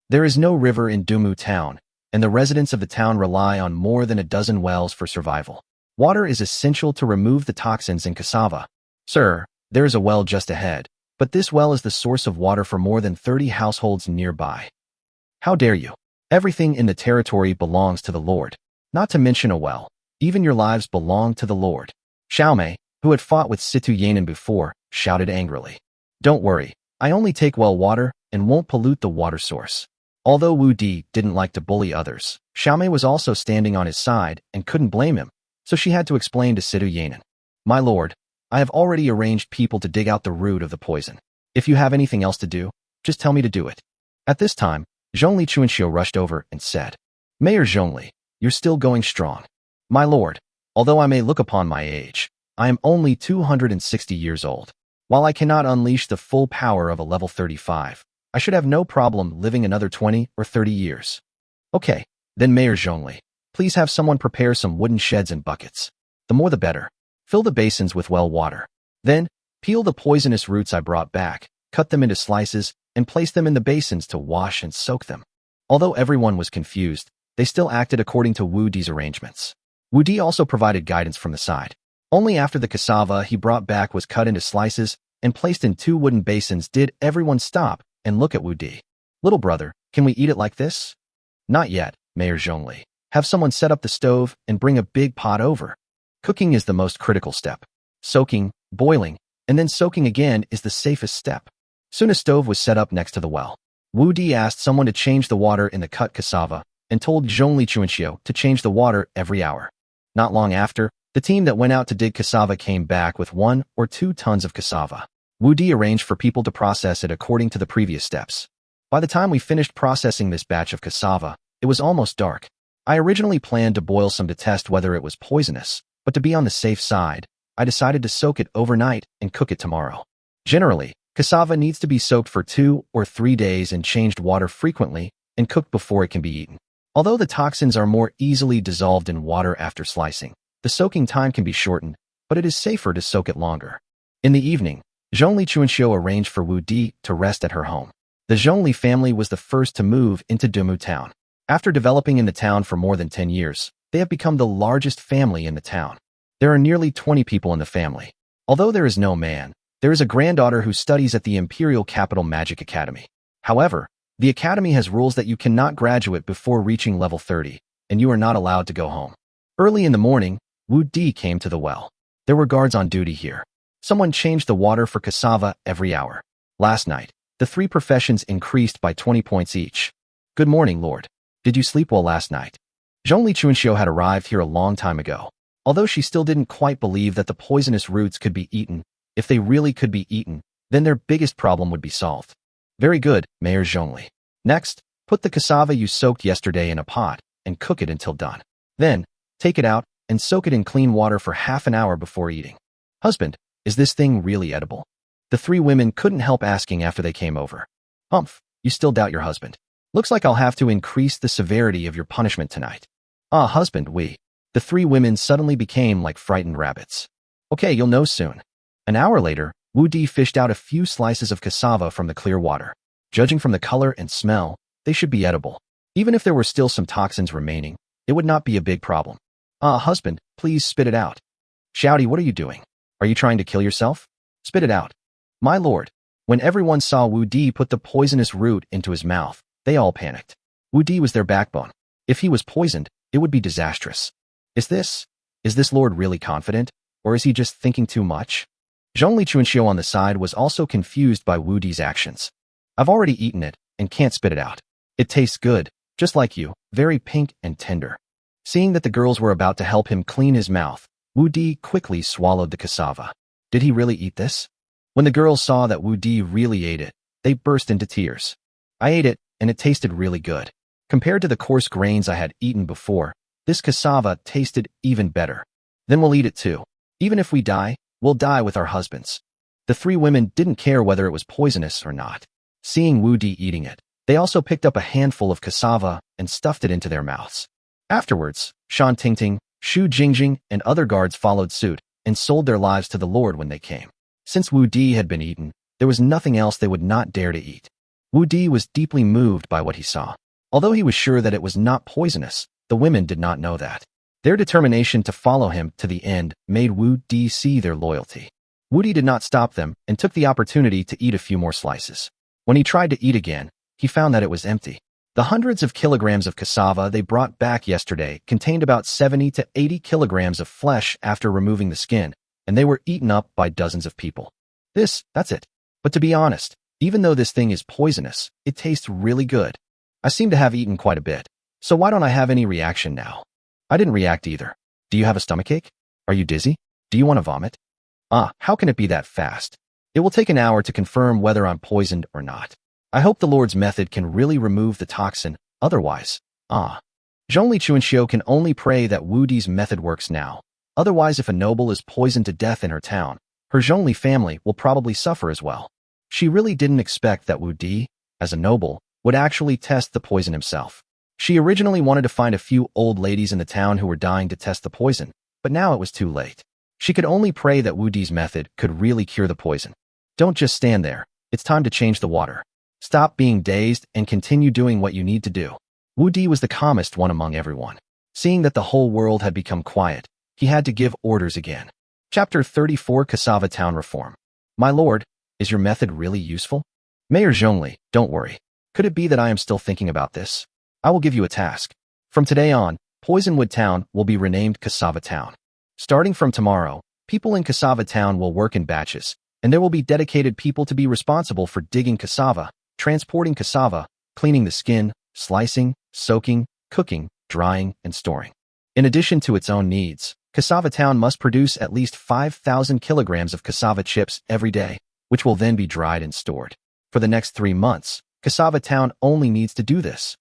There is no river in Dumu town, and the residents of the town rely on more than a dozen wells for survival. Water is essential to remove the toxins in cassava. Sir, there is a well just ahead, but this well is the source of water for more than 30 households nearby. How dare you? Everything in the territory belongs to the Lord. Not to mention a well. Even your lives belong to the Lord. Xiaomei, who had fought with Situ Yanan before, shouted angrily. Don't worry, I only take well water and won't pollute the water source. Although Wu Di didn't like to bully others, Xiaomei was also standing on his side and couldn't blame him, so she had to explain to Situ Yanan. My lord, I have already arranged people to dig out the root of the poison. If you have anything else to do, just tell me to do it. At this time, Zhongli Chuanxiu rushed over and said, Mayor Zhongli, you're still going strong. My lord, although I may look upon my age, I am only 260 years old. While I cannot unleash the full power of a level 35, I should have no problem living another 20 or 30 years. Okay, then Mayor Zhongli, please have someone prepare some wooden sheds and buckets. The more the better. Fill the basins with well water. Then, peel the poisonous roots I brought back, cut them into slices, and place them in the basins to wash and soak them. Although everyone was confused, they still acted according to Wu Di's arrangements. Wu Di also provided guidance from the side. Only after the cassava he brought back was cut into slices and placed in 2 wooden basins did everyone stop and look at Wu Di. Little brother, can we eat it like this? Not yet, Mayor Zhongli. Have someone set up the stove and bring a big pot over. Cooking is the most critical step. Soaking, boiling, and then soaking again is the safest step. Soon a stove was set up next to the well. Wu Di asked someone to change the water in the cut cassava and told Zhongli Chuanxiu to change the water every hour. Not long after, the team that went out to dig cassava came back with 1 or 2 tons of cassava. Wu Di arranged for people to process it according to the previous steps. By the time we finished processing this batch of cassava, it was almost dark. I originally planned to boil some to test whether it was poisonous, but to be on the safe side, I decided to soak it overnight and cook it tomorrow. Generally, cassava needs to be soaked for 2 or 3 days and changed water frequently and cooked before it can be eaten. Although the toxins are more easily dissolved in water after slicing, the soaking time can be shortened, but it is safer to soak it longer. In the evening, Zhongli Chuanxiu arranged for Wu Di to rest at her home. The Zhongli family was the first to move into Dumu town. After developing in the town for more than 10 years, they have become the largest family in the town. There are nearly 20 people in the family. Although there is no man, there is a granddaughter who studies at the Imperial Capital Magic Academy. However, the academy has rules that you cannot graduate before reaching level 30, and you are not allowed to go home. Early in the morning, Wu Di came to the well. There were guards on duty here. Someone changed the water for cassava every hour. Last night, the 3 professions increased by 20 points each. Good morning, Lord. Did you sleep well last night? Zhongli Chuanxiu had arrived here a long time ago. Although she still didn't quite believe that the poisonous roots could be eaten, if they really could be eaten, then their biggest problem would be solved. Very good, Mayor Zhongli. Next, put the cassava you soaked yesterday in a pot and cook it until done. Then, take it out and soak it in clean water for half an hour before eating. Husband, is this thing really edible? The 3 women couldn't help asking after they came over. Humph, you still doubt your husband. Looks like I'll have to increase the severity of your punishment tonight. Ah, husband, The 3 women suddenly became like frightened rabbits. Okay, you'll know soon. An hour later, Wu Di fished out a few slices of cassava from the clear water. Judging from the color and smell, they should be edible. Even if there were still some toxins remaining, it would not be a big problem. Ah, husband, please spit it out. Shouty, what are you doing? Are you trying to kill yourself? Spit it out. My lord. When everyone saw Wu Di put the poisonous root into his mouth, they all panicked. Wu Di was their backbone. If he was poisoned, it would be disastrous. Is this lord really confident, or is he just thinking too much? Zhongli Chuanxiu on the side was also confused by Wu Di's actions. I've already eaten it, and can't spit it out. It tastes good, just like you, very pink and tender. Seeing that the girls were about to help him clean his mouth, Wu Di quickly swallowed the cassava. Did he really eat this? When the girls saw that Wu Di really ate it, they burst into tears. I ate it, and it tasted really good. Compared to the coarse grains I had eaten before, this cassava tasted even better. Then we'll eat it too. Even if we die, we'll die with our husbands. The three women didn't care whether it was poisonous or not. Seeing Wu Di eating it, they also picked up a handful of cassava and stuffed it into their mouths. Afterwards, Shan Tingting, Shu Jingjing, and other guards followed suit and sold their lives to the Lord when they came. Since Wu Di had been eaten, there was nothing else they would not dare to eat. Wu Di was deeply moved by what he saw. Although he was sure that it was not poisonous, the women did not know that. Their determination to follow him to the end made Wu Di see their loyalty. Wu Di did not stop them and took the opportunity to eat a few more slices. When he tried to eat again, he found that it was empty. The hundreds of kilograms of cassava they brought back yesterday contained about 70 to 80 kilograms of flesh after removing the skin, and they were eaten up by dozens of people. That's it. But to be honest, even though this thing is poisonous, it tastes really good. I seem to have eaten quite a bit, so why don't I have any reaction now? I didn't react either. Do you have a stomachache? Are you dizzy? Do you want to vomit? How can it be that fast? It will take an hour to confirm whether I'm poisoned or not. I hope the Lord's method can really remove the toxin, otherwise, Zhongli Chuanxiu can only pray that Wu Di's method works now. Otherwise, if a noble is poisoned to death in her town, her Zhongli family will probably suffer as well. She really didn't expect that Wu Di, as a noble, would actually test the poison himself. She originally wanted to find a few old ladies in the town who were dying to test the poison, but now it was too late. She could only pray that Wu Di's method could really cure the poison. Don't just stand there. It's time to change the water. Stop being dazed and continue doing what you need to do. Wu Di was the calmest one among everyone. Seeing that the whole world had become quiet, he had to give orders again. Chapter 34 Cassava Town Reform. My lord, is your method really useful? Mayor Zhongli, don't worry. Could it be that I am still thinking about this? I will give you a task. From today on, Poisonwood Town will be renamed Cassava Town. Starting from tomorrow, people in Cassava Town will work in batches, and there will be dedicated people to be responsible for digging cassava, transporting cassava, cleaning the skin, slicing, soaking, cooking, drying, and storing. In addition to its own needs, Cassava Town must produce at least 5,000 kilograms of cassava chips every day, which will then be dried and stored. For the next 3 months, Cassava Town only needs to do this.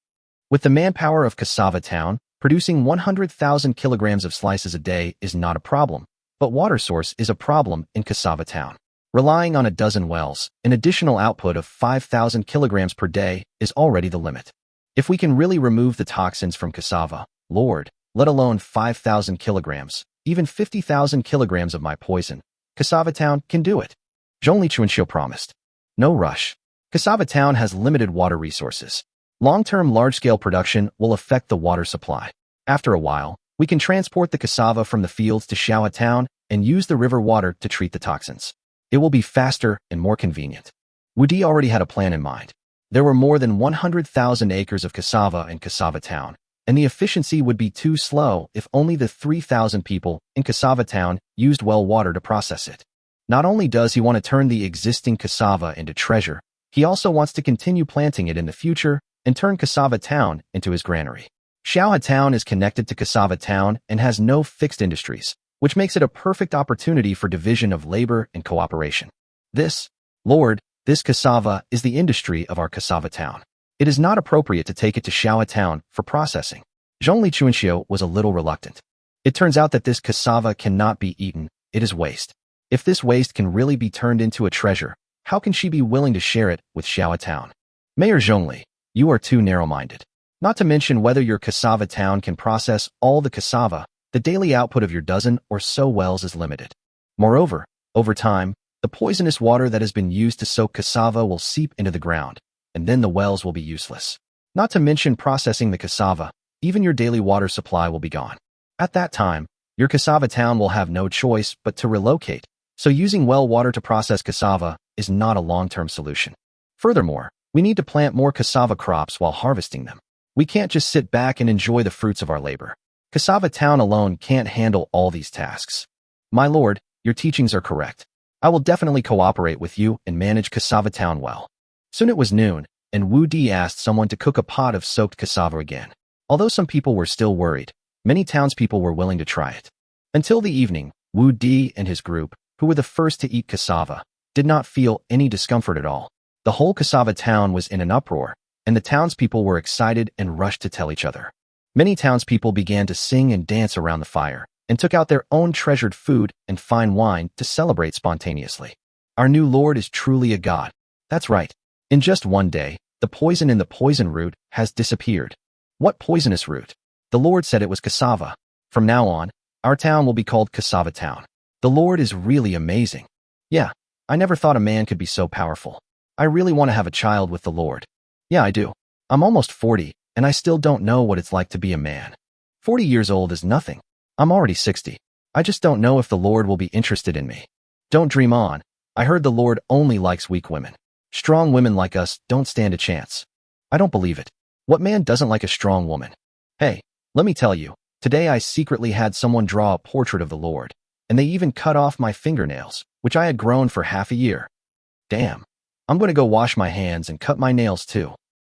With the manpower of Cassava Town, producing 100,000 kilograms of slices a day is not a problem, but water source is a problem in Cassava Town. Relying on a dozen wells, an additional output of 5,000 kilograms per day is already the limit. If we can really remove the toxins from cassava, Lord, let alone 5,000 kilograms, even 50,000 kilograms of my poison, Cassava Town can do it. Zhongli Chuanxiu promised. No rush. Cassava Town has limited water resources. Long-term large-scale production will affect the water supply. After a while, we can transport the cassava from the fields to Xiaohe Town and use the river water to treat the toxins. It will be faster and more convenient. Wu Di already had a plan in mind. There were more than 100,000 acres of cassava in Cassava Town, and the efficiency would be too slow if only the 3,000 people in Cassava Town used well water to process it. Not only does he want to turn the existing cassava into treasure, he also wants to continue planting it in the future and turn Cassava Town into his granary. Xiaohe Town is connected to Cassava Town and has no fixed industries, which makes it a perfect opportunity for division of labor and cooperation. This cassava is the industry of our Cassava Town. It is not appropriate to take it to Xiaohe Town for processing. Zhongli Chuanxiu was a little reluctant. It turns out that this cassava cannot be eaten, it is waste. If this waste can really be turned into a treasure, how can she be willing to share it with Xiaohe Town? Mayor Zhongli, you are too narrow-minded. Not to mention whether your Cassava Town can process all the cassava, the daily output of your dozen or so wells is limited. Moreover, over time, the poisonous water that has been used to soak cassava will seep into the ground, and then the wells will be useless. Not to mention processing the cassava, even your daily water supply will be gone. At that time, your Cassava Town will have no choice but to relocate, so using well water to process cassava is not a long-term solution. Furthermore, we need to plant more cassava crops while harvesting them. We can't just sit back and enjoy the fruits of our labor. Cassava Town alone can't handle all these tasks. My lord, your teachings are correct. I will definitely cooperate with you and manage Cassava Town well. Soon it was noon, and Wu Di asked someone to cook a pot of soaked cassava again. Although some people were still worried, many townspeople were willing to try it. Until the evening, Wu Di and his group, who were the first to eat cassava, did not feel any discomfort at all. The whole cassava town was in an uproar, and the townspeople were excited and rushed to tell each other. Many townspeople began to sing and dance around the fire, and took out their own treasured food and fine wine to celebrate spontaneously. Our new Lord is truly a god. That's right. In just one day, the poison in the poison root has disappeared. What poisonous root? The Lord said it was cassava. From now on, our town will be called Cassava Town. The Lord is really amazing. Yeah, I never thought a man could be so powerful. I really want to have a child with the Lord. Yeah, I do. I'm almost 40, and I still don't know what it's like to be a man. 40 years old is nothing. I'm already 60. I just don't know if the Lord will be interested in me. Don't dream on. I heard the Lord only likes weak women. Strong women like us don't stand a chance. I don't believe it. What man doesn't like a strong woman? Hey, let me tell you, today I secretly had someone draw a portrait of the Lord, and they even cut off my fingernails, which I had grown for half a year. Damn. I'm going to go wash my hands and cut my nails too.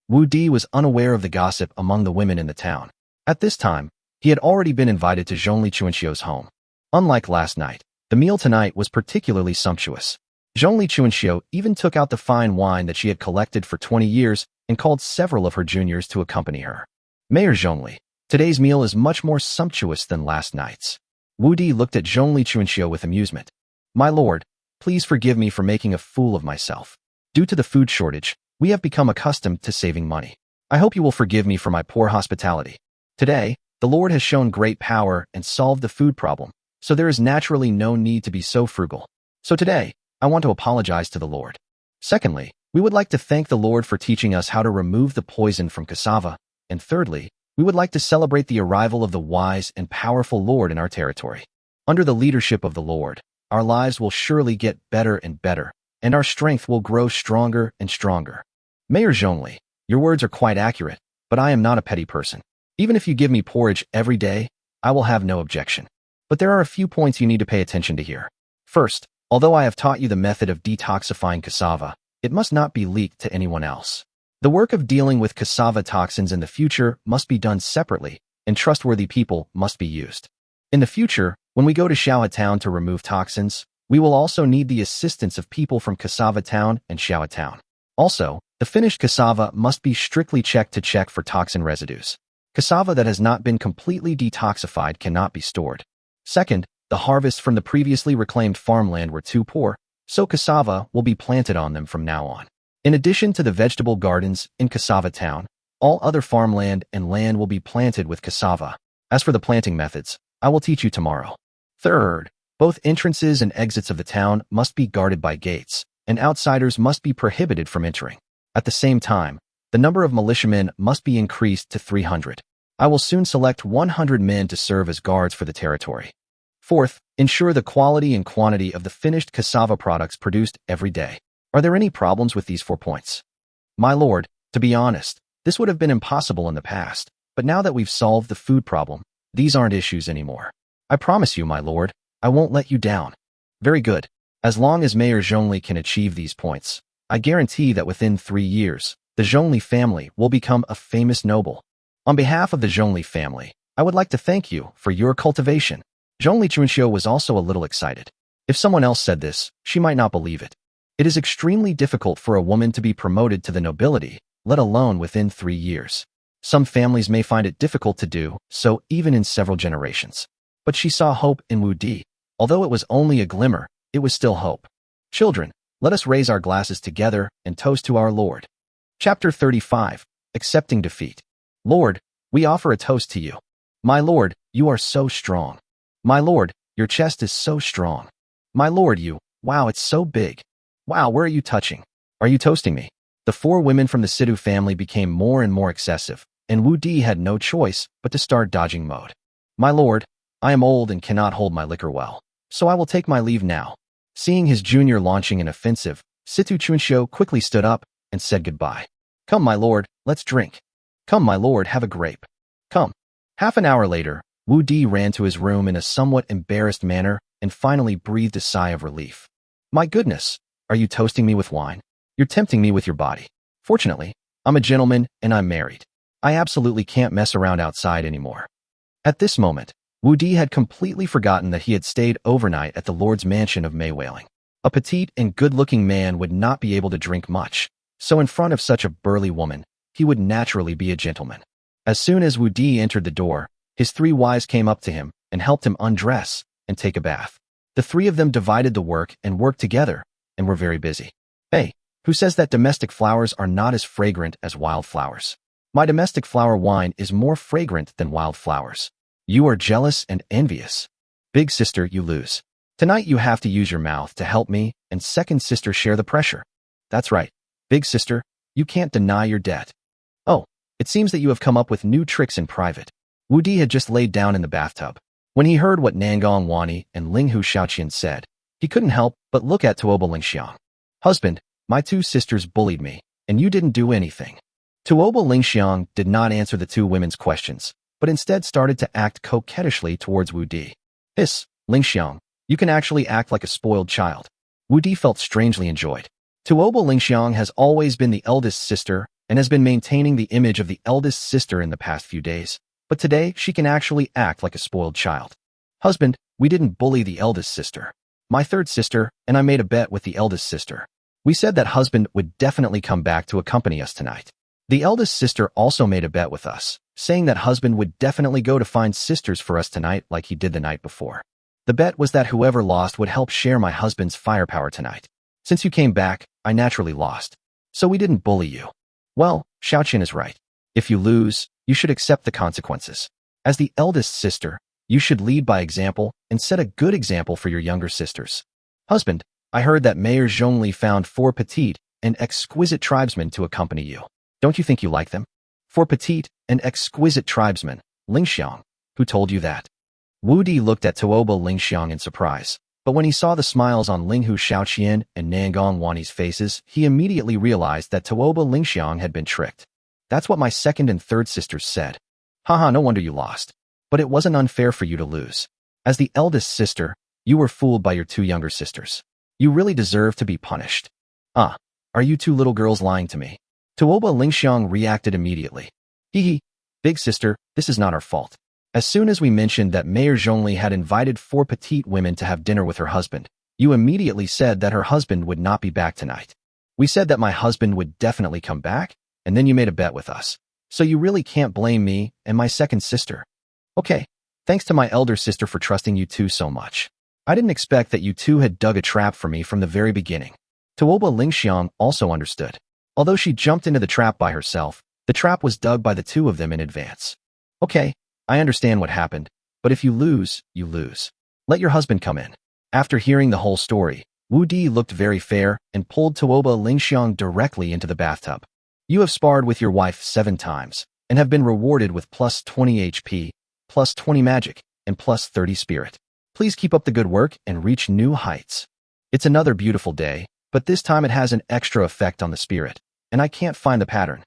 Wu Di was unaware of the gossip among the women in the town. At this time, he had already been invited to Zhongli Chuanxiu's home. Unlike last night, the meal tonight was particularly sumptuous. Zhongli Chuanxiu even took out the fine wine that she had collected for 20 years and called several of her juniors to accompany her. Mayor Zhongli, today's meal is much more sumptuous than last night's. Wu Di looked at Zhongli Chuanxiu with amusement. My lord, please forgive me for making a fool of myself. Due to the food shortage, we have become accustomed to saving money. I hope you will forgive me for my poor hospitality. Today, the Lord has shown great power and solved the food problem, so there is naturally no need to be so frugal. So today, I want to apologize to the Lord. Secondly, we would like to thank the Lord for teaching us how to remove the poison from cassava. And thirdly, we would like to celebrate the arrival of the wise and powerful Lord in our territory. Under the leadership of the Lord, our lives will surely get better and better, and our strength will grow stronger and stronger. Mayor Zhongli, your words are quite accurate, but I am not a petty person. Even if you give me porridge every day, I will have no objection. But there are a few points you need to pay attention to here. First, although I have taught you the method of detoxifying cassava, it must not be leaked to anyone else. The work of dealing with cassava toxins in the future must be done separately, and trustworthy people must be used. In the future, when we go to Xiaohe Town to remove toxins, we will also need the assistance of people from Cassava Town and Xiaohe Town. Also, the finished cassava must be strictly checked to check for toxin residues. Cassava that has not been completely detoxified cannot be stored. Second, the harvests from the previously reclaimed farmland were too poor, so cassava will be planted on them from now on. In addition to the vegetable gardens in Cassava Town, all other farmland and land will be planted with cassava. As for the planting methods, I will teach you tomorrow. Third, both entrances and exits of the town must be guarded by gates, and outsiders must be prohibited from entering. At the same time, the number of militiamen must be increased to 300. I will soon select 100 men to serve as guards for the territory. Fourth, ensure the quality and quantity of the finished cassava products produced every day. Are there any problems with these 4 points? My lord, to be honest, this would have been impossible in the past, but now that we've solved the food problem, these aren't issues anymore. I promise you, my lord, I won't let you down. Very good. As long as Mayor Zhongli can achieve these points, I guarantee that within 3 years, the Zhongli family will become a famous noble. On behalf of the Zhongli family, I would like to thank you for your cultivation. Zhongli Chuanxiu was also a little excited. If someone else said this, she might not believe it. It is extremely difficult for a woman to be promoted to the nobility, let alone within 3 years. Some families may find it difficult to do so even in several generations. But she saw hope in Wu Di. Although it was only a glimmer, it was still hope. Children, let us raise our glasses together and toast to our Lord. Chapter 35. Accepting Defeat. Lord, we offer a toast to you. My Lord, you are so strong. My Lord, your chest is so strong. My Lord, wow, it's so big. Wow, where are you touching? Are you toasting me? The 4 women from the Sidhu family became more and more excessive, and Wu Di had no choice but to start dodging mode. My lord, I am old and cannot hold my liquor well, so I will take my leave now. Seeing his junior launching an offensive, Sidhu Chuanxiu quickly stood up and said goodbye. Come, my lord, let's drink. Come, my lord, have a grape. Come. Half an hour later, Wu Di ran to his room in a somewhat embarrassed manner and finally breathed a sigh of relief. My goodness, are you toasting me with wine? You're tempting me with your body. Fortunately, I'm a gentleman and I'm married. I absolutely can't mess around outside anymore. At this moment, Wu Di had completely forgotten that he had stayed overnight at the Lord's mansion of Maywailing. A petite and good-looking man would not be able to drink much, so in front of such a burly woman, he would naturally be a gentleman. As soon as Wu Di entered the door, his three wives came up to him and helped him undress and take a bath. The three of them divided the work and worked together and were very busy. Hey, who says that domestic flowers are not as fragrant as wild flowers? My domestic flower wine is more fragrant than wild flowers. You are jealous and envious. Big sister, you lose. Tonight you have to use your mouth to help me, and second sister share the pressure. That's right. Big sister, you can't deny your debt. Oh, it seems that you have come up with new tricks in private. Wu Di had just laid down in the bathtub. When he heard what Nangong Wani and Linghu Xiaoqian said, he couldn't help but look at Tuoba Lingxiang. Husband, my two sisters bullied me, and you didn't do anything. Tuoba Lingxiang did not answer the two women's questions, but instead started to act coquettishly towards Wu Di. Hiss, Lingxiang, you can actually act like a spoiled child. Wu Di felt strangely enjoyed. Tuoba Lingxiang has always been the eldest sister and has been maintaining the image of the eldest sister in the past few days, but today she can actually act like a spoiled child. Husband, we didn't bully the eldest sister. My third sister and I made a bet with the eldest sister. We said that husband would definitely come back to accompany us tonight. The eldest sister also made a bet with us, saying that husband would definitely go to find sisters for us tonight like he did the night before. The bet was that whoever lost would help share my husband's firepower tonight. Since you came back, I naturally lost. So we didn't bully you. Well, Xiaoqian is right. If you lose, you should accept the consequences. As the eldest sister, you should lead by example and set a good example for your younger sisters. Husband, I heard that Mayor Zhongli found 4 petite and exquisite tribesmen to accompany you. Don't you think you like them? 4 petite and exquisite tribesmen, Lingxiang, who told you that? Wu Di looked at Tuoba Lingxiang in surprise, but when he saw the smiles on Linghu Xiaoqian and Nangong Wani's faces, he immediately realized that Tuoba Lingxiang had been tricked. That's what my second and third sisters said. Haha, no wonder you lost. But it wasn't unfair for you to lose. As the eldest sister, you were fooled by your 2 younger sisters. You really deserve to be punished. Ah, are you 2 little girls lying to me? Tuoba Lingxiang reacted immediately. Hee, big sister, this is not our fault. As soon as we mentioned that Mayor Zhongli had invited 4 petite women to have dinner with her husband, you immediately said that her husband would not be back tonight. We said that my husband would definitely come back, and then you made a bet with us. So you really can't blame me and my second sister. Okay, thanks to my elder sister for trusting you 2 so much. I didn't expect that you 2 had dug a trap for me from the very beginning. Tuoba Lingxiang also understood. Although she jumped into the trap by herself, the trap was dug by the 2 of them in advance. Okay, I understand what happened, but if you lose, you lose. Let your husband come in. After hearing the whole story, Wu Di looked very fair and pulled Tuoba Lingxiang directly into the bathtub. You have sparred with your wife 7 times and have been rewarded with plus 20 HP, plus 20 magic, and plus 30 spirit. Please keep up the good work and reach new heights. It's another beautiful day, but this time it has an extra effect on the spirit, and I can't find the pattern.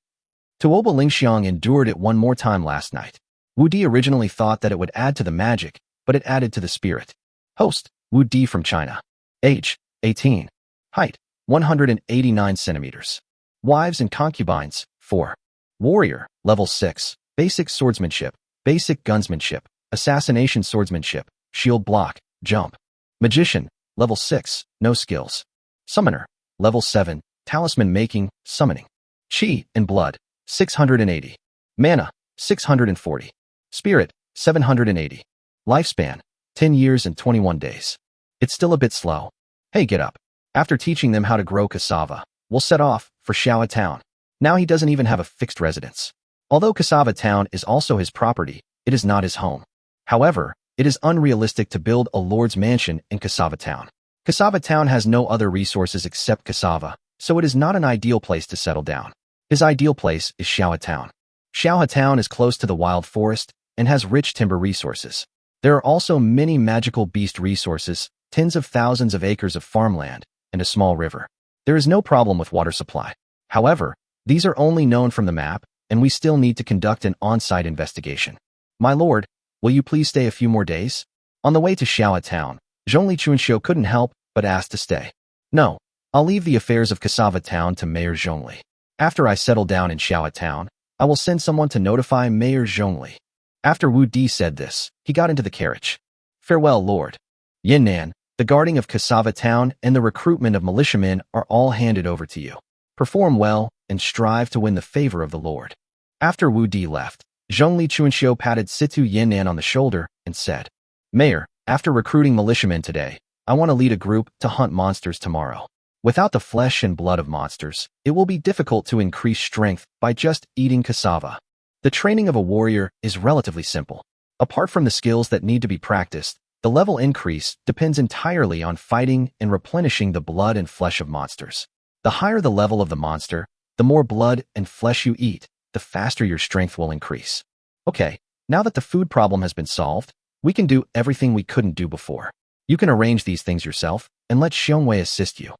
Tuoba Lingxiang endured it one more time last night. Wu Di originally thought that it would add to the magic, but it added to the spirit. Host, Wu Di from China. Age, 18. Height, 189 centimeters. Wives and concubines, 4. Warrior, level 6. Basic swordsmanship, basic gunsmanship, assassination swordsmanship, shield block, jump. Magician, level 6, no skills. Summoner, level 7, talisman making, summoning. Chi and blood, 680. Mana, 640. Spirit, 780. Lifespan, 10 years and 21 days. It's still a bit slow. Hey, get up. After teaching them how to grow cassava, we'll set off for Xiao Town. Now he doesn't even have a fixed residence. Although Cassava Town is also his property, it is not his home. However, it is unrealistic to build a lord's mansion in Cassava Town. Cassava Town has no other resources except cassava, so it is not an ideal place to settle down. His ideal place is Xiao Town. Xiao Town is close to the wild forest and has rich timber resources. There are also many magical beast resources, tens of thousands of acres of farmland, and a small river. There is no problem with water supply. However, these are only known from the map, and we still need to conduct an on-site investigation. My lord, will you please stay a few more days? On the way to Xiao Town, Zhongli Chunxiu couldn't help but ask to stay. No, I'll leave the affairs of Cassava Town to Mayor Zhongli. After I settle down in Xiao Town, I will send someone to notify Mayor Zhongli. After Wu Di said this, he got into the carriage. Farewell, Lord. Yin Nan, The guarding of Cassava Town and the recruitment of militiamen are all handed over to you. Perform well and strive to win the favor of the Lord." After Wu Di left, Zhongli Chuanxiu patted Situ Yannan on the shoulder and said, "Mayor, after recruiting militiamen today, I want to lead a group to hunt monsters tomorrow. Without the flesh and blood of monsters, it will be difficult to increase strength by just eating cassava. The training of a warrior is relatively simple. Apart from the skills that need to be practiced, the level increase depends entirely on fighting and replenishing the blood and flesh of monsters. The higher the level of the monster, the more blood and flesh you eat, the faster your strength will increase. Okay, now that the food problem has been solved, we can do everything we couldn't do before. You can arrange these things yourself and let Xiongwei assist you."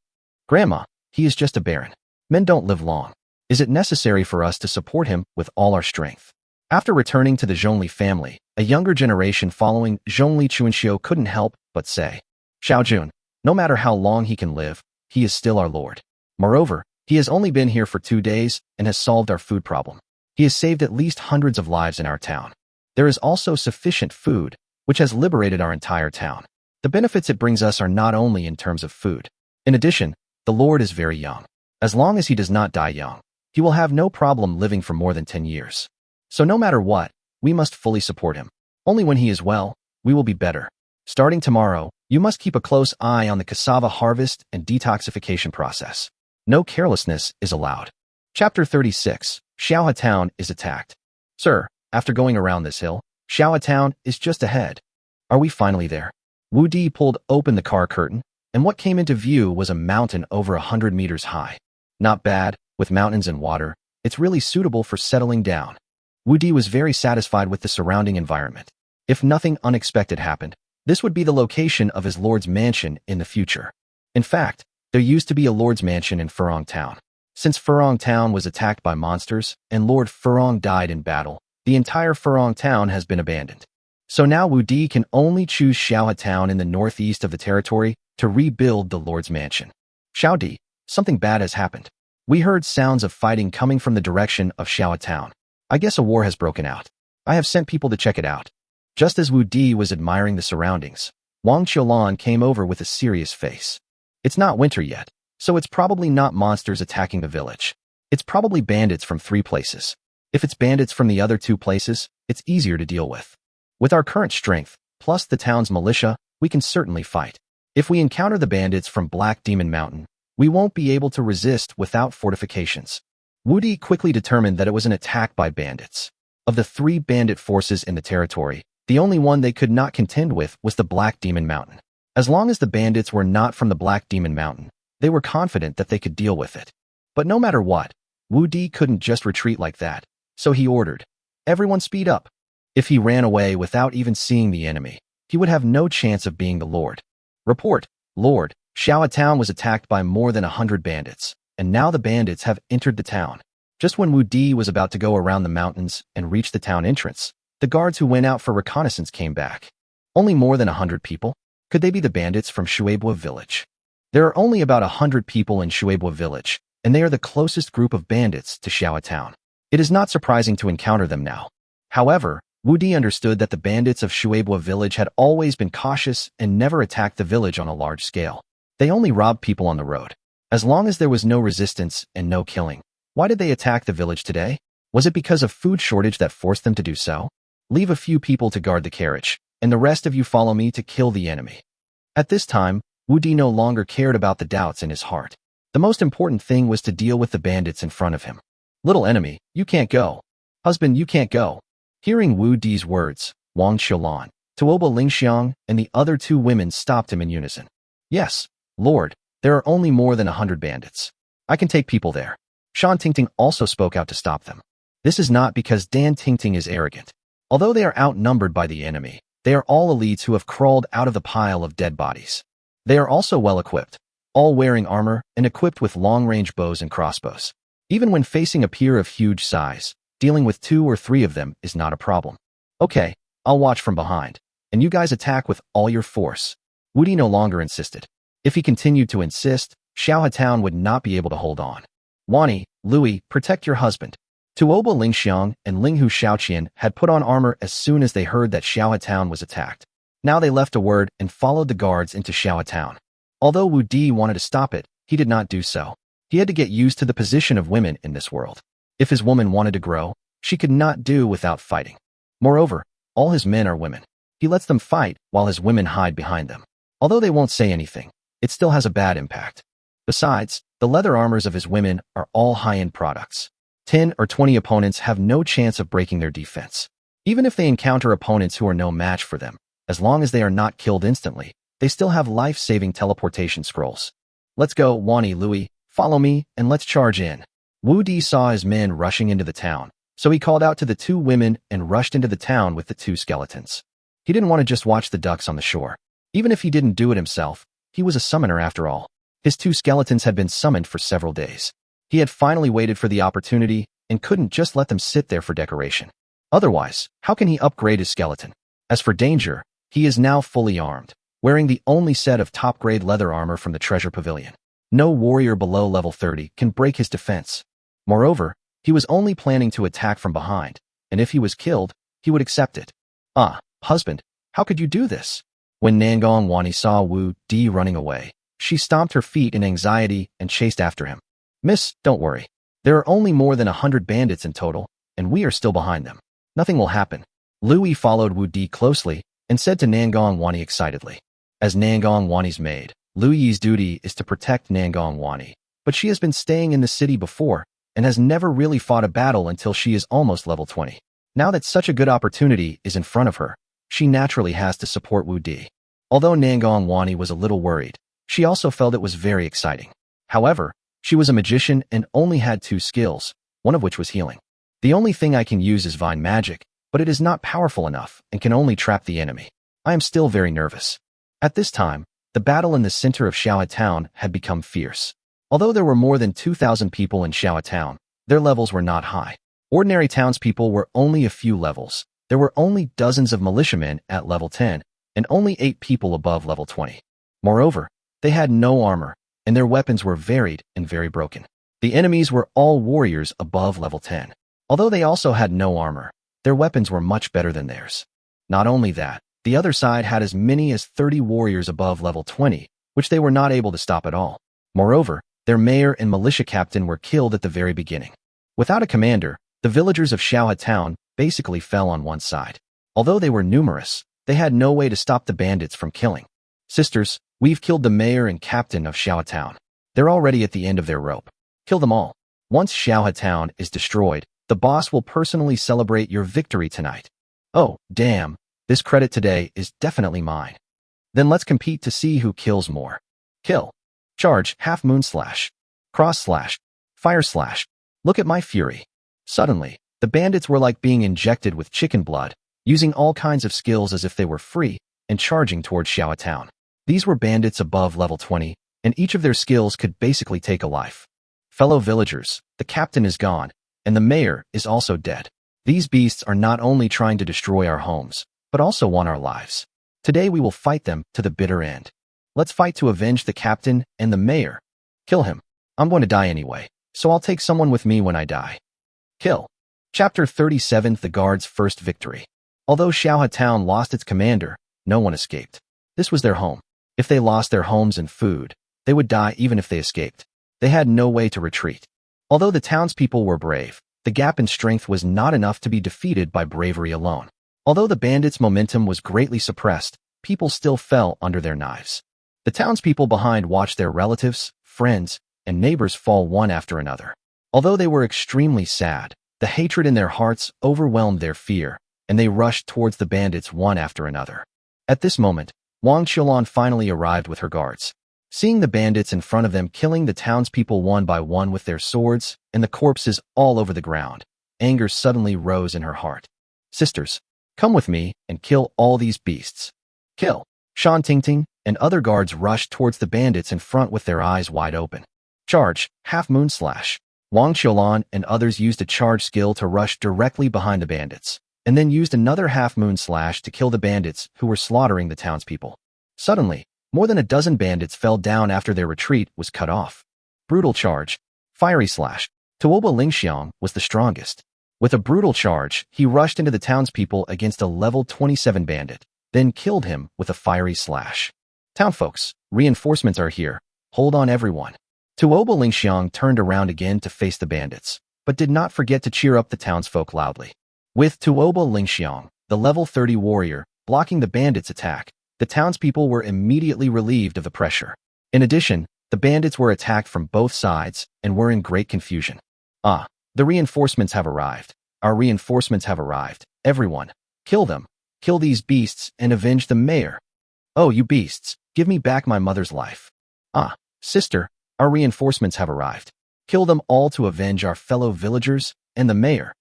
"Grandma, he is just a baron. Men don't live long. Is it necessary for us to support him with all our strength?" After returning to the Zhongli family, a younger generation following Zhongli Chuanxiu couldn't help but say, "Xiaojun, no matter how long he can live, he is still our lord. Moreover, he has only been here for 2 days and has solved our food problem. He has saved at least hundreds of lives in our town. There is also sufficient food, which has liberated our entire town. The benefits it brings us are not only in terms of food. In addition, the Lord is very young. As long as he does not die young, he will have no problem living for more than 10 years. So no matter what, we must fully support him. Only when he is well, we will be better. Starting tomorrow, you must keep a close eye on the cassava harvest and detoxification process. No carelessness is allowed." Chapter 36. Xiaohe Town is attacked. "Sir, after going around this hill, Xiaohe Town is just ahead. Are we finally there?" Wu Di pulled open the car curtain, and what came into view was a mountain over 100 meters high. Not bad, with mountains and water, it's really suitable for settling down. Wu Di was very satisfied with the surrounding environment. If nothing unexpected happened, this would be the location of his lord's mansion in the future. In fact, there used to be a lord's mansion in Furong Town. Since Furong Town was attacked by monsters and Lord Furong died in battle, the entire Furong Town has been abandoned. So now Wu Di can only choose Xiaohe Town in the northeast of the territory to rebuild the lord's mansion. "Xiao Di, something bad has happened. We heard sounds of fighting coming from the direction of Xiaohe Town. I guess a war has broken out. I have sent people to check it out." Just as Wu Di was admiring the surroundings, Wang Qiulan came over with a serious face. "It's not winter yet, so it's probably not monsters attacking the village. It's probably bandits from 3 places. If it's bandits from the other 2 places, it's easier to deal with. With our current strength, plus the town's militia, we can certainly fight. If we encounter the bandits from Black Demon Mountain, we won't be able to resist without fortifications." Wu Di quickly determined that it was an attack by bandits. Of the 3 bandit forces in the territory, the only one they could not contend with was the Black Demon Mountain. As long as the bandits were not from the Black Demon Mountain, they were confident that they could deal with it. But no matter what, Wu Di couldn't just retreat like that, so he ordered, "Everyone speed up." If he ran away without even seeing the enemy, he would have no chance of being the Lord. "Report, Lord, Xiaohe Town was attacked by more than 100 bandits, and now the bandits have entered the town." Just when Wu Di was about to go around the mountains and reach the town entrance, the guards who went out for reconnaissance came back. "Only more than 100 people? Could they be the bandits from Shueibua village?" There are only about 100 people in Shueibua village, and they are the closest group of bandits to Xiaohe Town. It is not surprising to encounter them now. However, Wu Di understood that the bandits of Shueibua village had always been cautious and never attacked the village on a large scale. They only robbed people on the road. As long as there was no resistance and no killing, why did they attack the village today? Was it because of food shortage that forced them to do so? "Leave a few people to guard the carriage, and the rest of you follow me to kill the enemy." At this time, Wu Di no longer cared about the doubts in his heart. The most important thing was to deal with the bandits in front of him. "Little enemy, you can't go. Husband, you can't go." Hearing Wu Di's words, Wang Qiulan, Tuoba Lingxiang, and the other 2 women stopped him in unison. "Yes, Lord, there are only more than 100 bandits. I can take people there." Shan Tingting also spoke out to stop them. This is not because Dan Tingting is arrogant. Although they are outnumbered by the enemy, they are all elites who have crawled out of the pile of dead bodies. They are also well equipped, all wearing armor and equipped with long-range bows and crossbows. Even when facing a peer of huge size, dealing with 2 or 3 of them is not a problem. "Okay, I'll watch from behind, and you guys attack with all your force." Wu Di no longer insisted. If he continued to insist, Xiaohe Town would not be able to hold on. "Wani, Louis, protect your husband." Tuoba Lingxiang and Linghu Shaoqian had put on armor as soon as they heard that Xiaohe Town was attacked. Now they left a word and followed the guards into Xiao Town. Although Wu Di wanted to stop it, he did not do so. He had to get used to the position of women in this world. If his woman wanted to grow, she could not do without fighting. Moreover, all his men are women. He lets them fight while his women hide behind them. Although they won't say anything, it still has a bad impact. Besides, the leather armors of his women are all high-end products. 10 or 20 opponents have no chance of breaking their defense. Even if they encounter opponents who are no match for them, as long as they are not killed instantly, they still have life-saving teleportation scrolls. Let's go, Wani Louie, follow me, and let's charge in. Wu Di saw his men rushing into the town, so he called out to the 2 women and rushed into the town with the 2 skeletons. He didn't want to just watch the ducks on the shore. Even if he didn't do it himself, he was a summoner after all. His 2 skeletons had been summoned for several days. He had finally waited for the opportunity and couldn't just let them sit there for decoration. Otherwise, how can he upgrade his skeleton? As for danger, he is now fully armed, wearing the only set of top-grade leather armor from the treasure pavilion. No warrior below level 30 can break his defense. Moreover, he was only planning to attack from behind, and if he was killed, he would accept it. Ah, husband, how could you do this? When Nangong Wani saw Wu Di running away, she stomped her feet in anxiety and chased after him. Miss, don't worry. There are only more than 100 bandits in total, and we are still behind them. Nothing will happen. Louis followed Wu Di closely and said to Nangong Wani excitedly. As Nangong Wani's maid, Louis's duty is to protect Nangong Wani, but she has been staying in the city before and has never really fought a battle until she is almost level 20. Now that such a good opportunity is in front of her, she naturally has to support Wu Di. Although Nangong Wani was a little worried, she also felt it was very exciting. However, she was a magician and only had 2 skills, one of which was healing. The only thing I can use is Vine Magic, but it is not powerful enough and can only trap the enemy. I am still very nervous. At this time, the battle in the center of Xiao Town had become fierce. Although there were more than 2,000 people in Xiao Town, their levels were not high. Ordinary townspeople were only a few levels. There were only dozens of militiamen at level 10, and only 8 people above level 20. Moreover, they had no armor, and their weapons were varied and very broken. The enemies were all warriors above level 10. Although they also had no armor, their weapons were much better than theirs. Not only that, the other side had as many as 30 warriors above level 20, which they were not able to stop at all. Moreover, their mayor and militia captain were killed at the very beginning. Without a commander, the villagers of Xiao Town basically fell on one side. Although they were numerous, they had no way to stop the bandits from killing. Sisters, we've killed the mayor and captain of Xiao Town. They're already at the end of their rope. Kill them all. Once Xiao Town is destroyed, the boss will personally celebrate your victory tonight. Oh, damn, this credit today is definitely mine. Then let's compete to see who kills more. Kill. Charge, half moon slash. Cross slash. Fire slash. Look at my fury. Suddenly, the bandits were like being injected with chicken blood, using all kinds of skills as if they were free, and charging towards Xiao Town. These were bandits above level 20, and each of their skills could basically take a life. Fellow villagers, the captain is gone, and the mayor is also dead. These beasts are not only trying to destroy our homes, but also want our lives. Today we will fight them to the bitter end. Let's fight to avenge the captain and the mayor. Kill him. I'm going to die anyway, so I'll take someone with me when I die. Kill. Chapter 37: The Guard's First Victory. Although Xiao Town lost its commander, no one escaped. This was their home. If they lost their homes and food, they would die even if they escaped. They had no way to retreat. Although the townspeople were brave, the gap in strength was not enough to be defeated by bravery alone. Although the bandits' momentum was greatly suppressed, people still fell under their knives. The townspeople behind watched their relatives, friends, and neighbors fall one after another. Although they were extremely sad, the hatred in their hearts overwhelmed their fear, and they rushed towards the bandits one after another. At this moment, Wang Qiulan finally arrived with her guards. Seeing the bandits in front of them killing the townspeople one by one with their swords and the corpses all over the ground, anger suddenly rose in her heart. Sisters, come with me and kill all these beasts. Kill. Shan Tingting and other guards rushed towards the bandits in front with their eyes wide open. Charge, half moon slash. Wang Qiulan and others used a charge skill to rush directly behind the bandits, and then used another half moon slash to kill the bandits who were slaughtering the townspeople. Suddenly, more than a dozen bandits fell down after their retreat was cut off. Brutal charge. Fiery slash. Tuoba Lingxiang was the strongest. With a brutal charge, he rushed into the townspeople against a level 27 bandit. then killed him with a fiery slash. Townfolks, reinforcements are here. Hold on everyone. Tuoba Lingxiang turned around again to face the bandits, but did not forget to cheer up the townsfolk loudly. With Tuoba Lingxiang, the level 30 warrior, blocking the bandits' attack, the townspeople were immediately relieved of the pressure. In addition, the bandits were attacked from both sides and were in great confusion. Ah, the reinforcements have arrived. Our reinforcements have arrived. Everyone, kill them. Kill these beasts and avenge the mayor. Oh, you beasts, give me back my mother's life. Ah, sister, our reinforcements have arrived. Kill them all to avenge our fellow villagers and the mayor.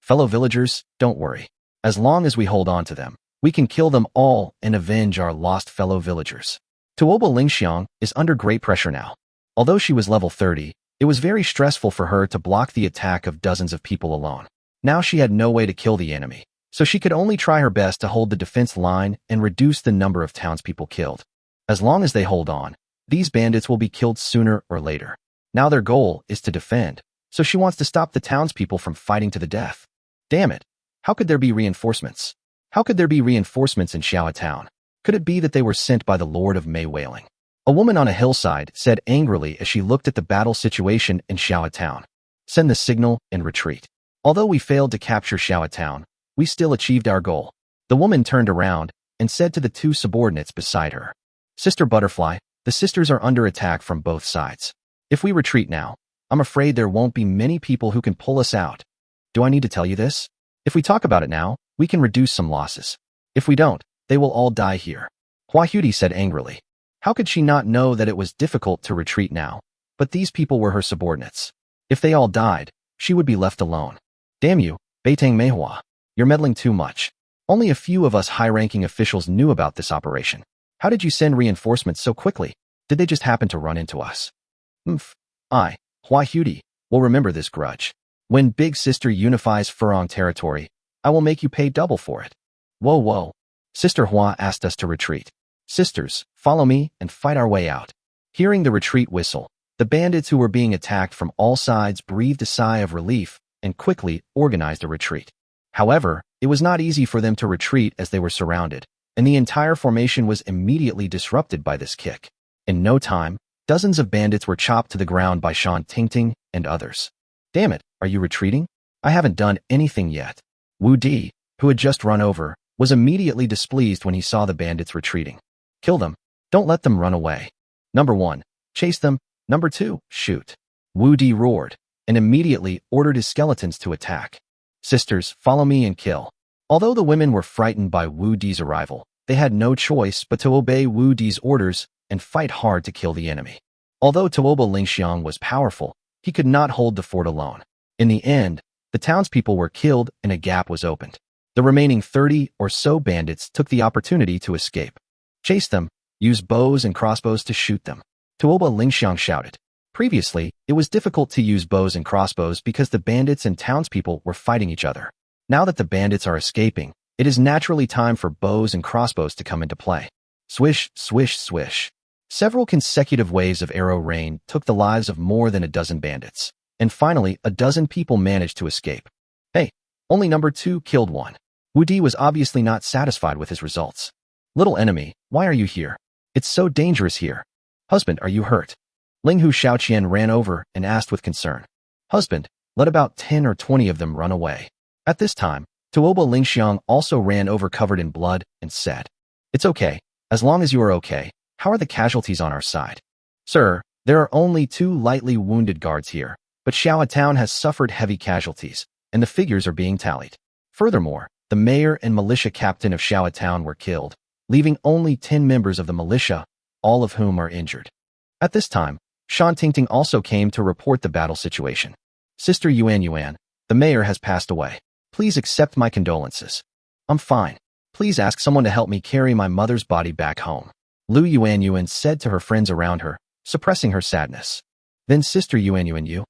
Fellow villagers, don't worry. As long as we hold on to them, we can kill them all and avenge our lost fellow villagers. Tuoba Lingxiang is under great pressure now. Although she was level 30, it was very stressful for her to block the attack of dozens of people alone. Now she had no way to kill the enemy, so she could only try her best to hold the defense line and reduce the number of townspeople killed. As long as they hold on, these bandits will be killed sooner or later. Now their goal is to defend, so she wants to stop the townspeople from fighting to the death. Damn it! How could there be reinforcements? How could there be reinforcements in Xiao Town? Could it be that they were sent by the Lord of Mei Wailing? A woman on a hillside said angrily as she looked at the battle situation in Xiao Town. Send the signal and retreat. Although we failed to capture Xiao Town, we still achieved our goal. The woman turned around and said to the two subordinates beside her, Sister Butterfly, the sisters are under attack from both sides. If we retreat now, I'm afraid there won't be many people who can pull us out. Do I need to tell you this? If we talk about it now, we can reduce some losses. If we don't, they will all die here. Hua Huti said angrily. How could she not know that it was difficult to retreat now? But these people were her subordinates. If they all died, she would be left alone. Damn you, Beitang Manhwa. You're meddling too much. Only a few of us high-ranking officials knew about this operation. How did you send reinforcements so quickly? Did they just happen to run into us? I, Hua Huti, will remember this grudge. When Big Sister unifies Furong territory, I will make you pay double for it. Whoa. Sister Hua asked us to retreat. Sisters, follow me and fight our way out. Hearing the retreat whistle, the bandits who were being attacked from all sides breathed a sigh of relief and quickly organized a retreat. However, it was not easy for them to retreat as they were surrounded, and the entire formation was immediately disrupted by this kick. In no time, dozens of bandits were chopped to the ground by Shan Tingting and others. Damn it, are you retreating? I haven't done anything yet. Wu Di, who had just run over, was immediately displeased when he saw the bandits retreating. Kill them. Don't let them run away. Number 1, chase them. Number 2, shoot. Wu Di roared, and immediately ordered his skeletons to attack. Sisters, follow me and kill. Although the women were frightened by Wu Di's arrival, they had no choice but to obey Wu Di's orders and fight hard to kill the enemy. Although Tuoba Lingxiang was powerful, he could not hold the fort alone. In the end, the townspeople were killed and a gap was opened. The remaining 30 or so bandits took the opportunity to escape. Chase them, use bows and crossbows to shoot them. Tuoba Lingxiang shouted. Previously, it was difficult to use bows and crossbows because the bandits and townspeople were fighting each other. Now that the bandits are escaping, it is naturally time for bows and crossbows to come into play. Swish, swish, swish. Several consecutive waves of arrow rain took the lives of more than a dozen bandits, and finally a dozen people managed to escape. Hey, only number 2 killed one. Wu Di was obviously not satisfied with his results. Little enemy, why are you here? It's so dangerous here. Husband, are you hurt? Ling Hu Shaoqian ran over and asked with concern. Husband, let about 10 or 20 of them run away. At this time, Tuoba Lingxiang also ran over covered in blood and said, It's okay, as long as you are okay. How are the casualties on our side? Sir, there are only 2 lightly wounded guards here, but Xiao Town has suffered heavy casualties, and the figures are being tallied. Furthermore, the mayor and militia captain of Xiao Town were killed, leaving only 10 members of the militia, all of whom are injured. At this time, Shan Tingting also came to report the battle situation. Sister Yuan, the mayor has passed away. Please accept my condolences. I'm fine. Please ask someone to help me carry my mother's body back home. Lu Yuan said to her friends around her, suppressing her sadness. Then Sister Yuan,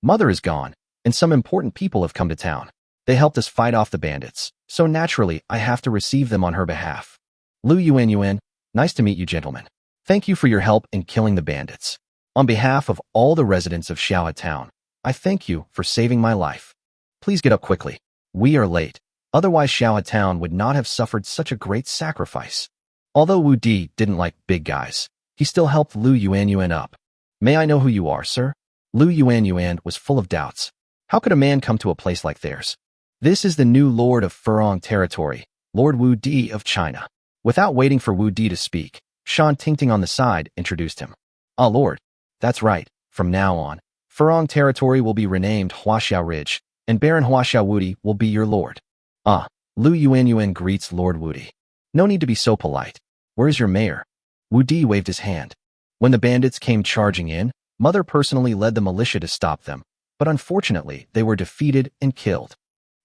Mother is gone, and some important people have come to town. They helped us fight off the bandits, so naturally I have to receive them on her behalf. Lu Yuan, nice to meet you gentlemen. Thank you for your help in killing the bandits. On behalf of all the residents of Xiao Town, I thank you for saving my life. Please get up quickly. We are late. Otherwise Xiao Town would not have suffered such a great sacrifice. Although Wu Di didn't like big guys, he still helped Lu Yuanyuan up. May I know who you are, sir? Lu Yuanyuan was full of doubts. How could a man come to a place like theirs? This is the new lord of Furong territory, Lord Wu Di of China. Without waiting for Wu Di to speak, Shan Tingting on the side introduced him. Ah, Lord. That's right. From now on, Furong territory will be renamed Huaxiao Ridge, and Baron Huaxiao Wudi will be your lord. Ah, Lu Yuanyuan greets Lord Wudi. No need to be so polite. Where is your mayor? Wu Di waved his hand. When the bandits came charging in, Mother personally led the militia to stop them, but unfortunately they were defeated and killed.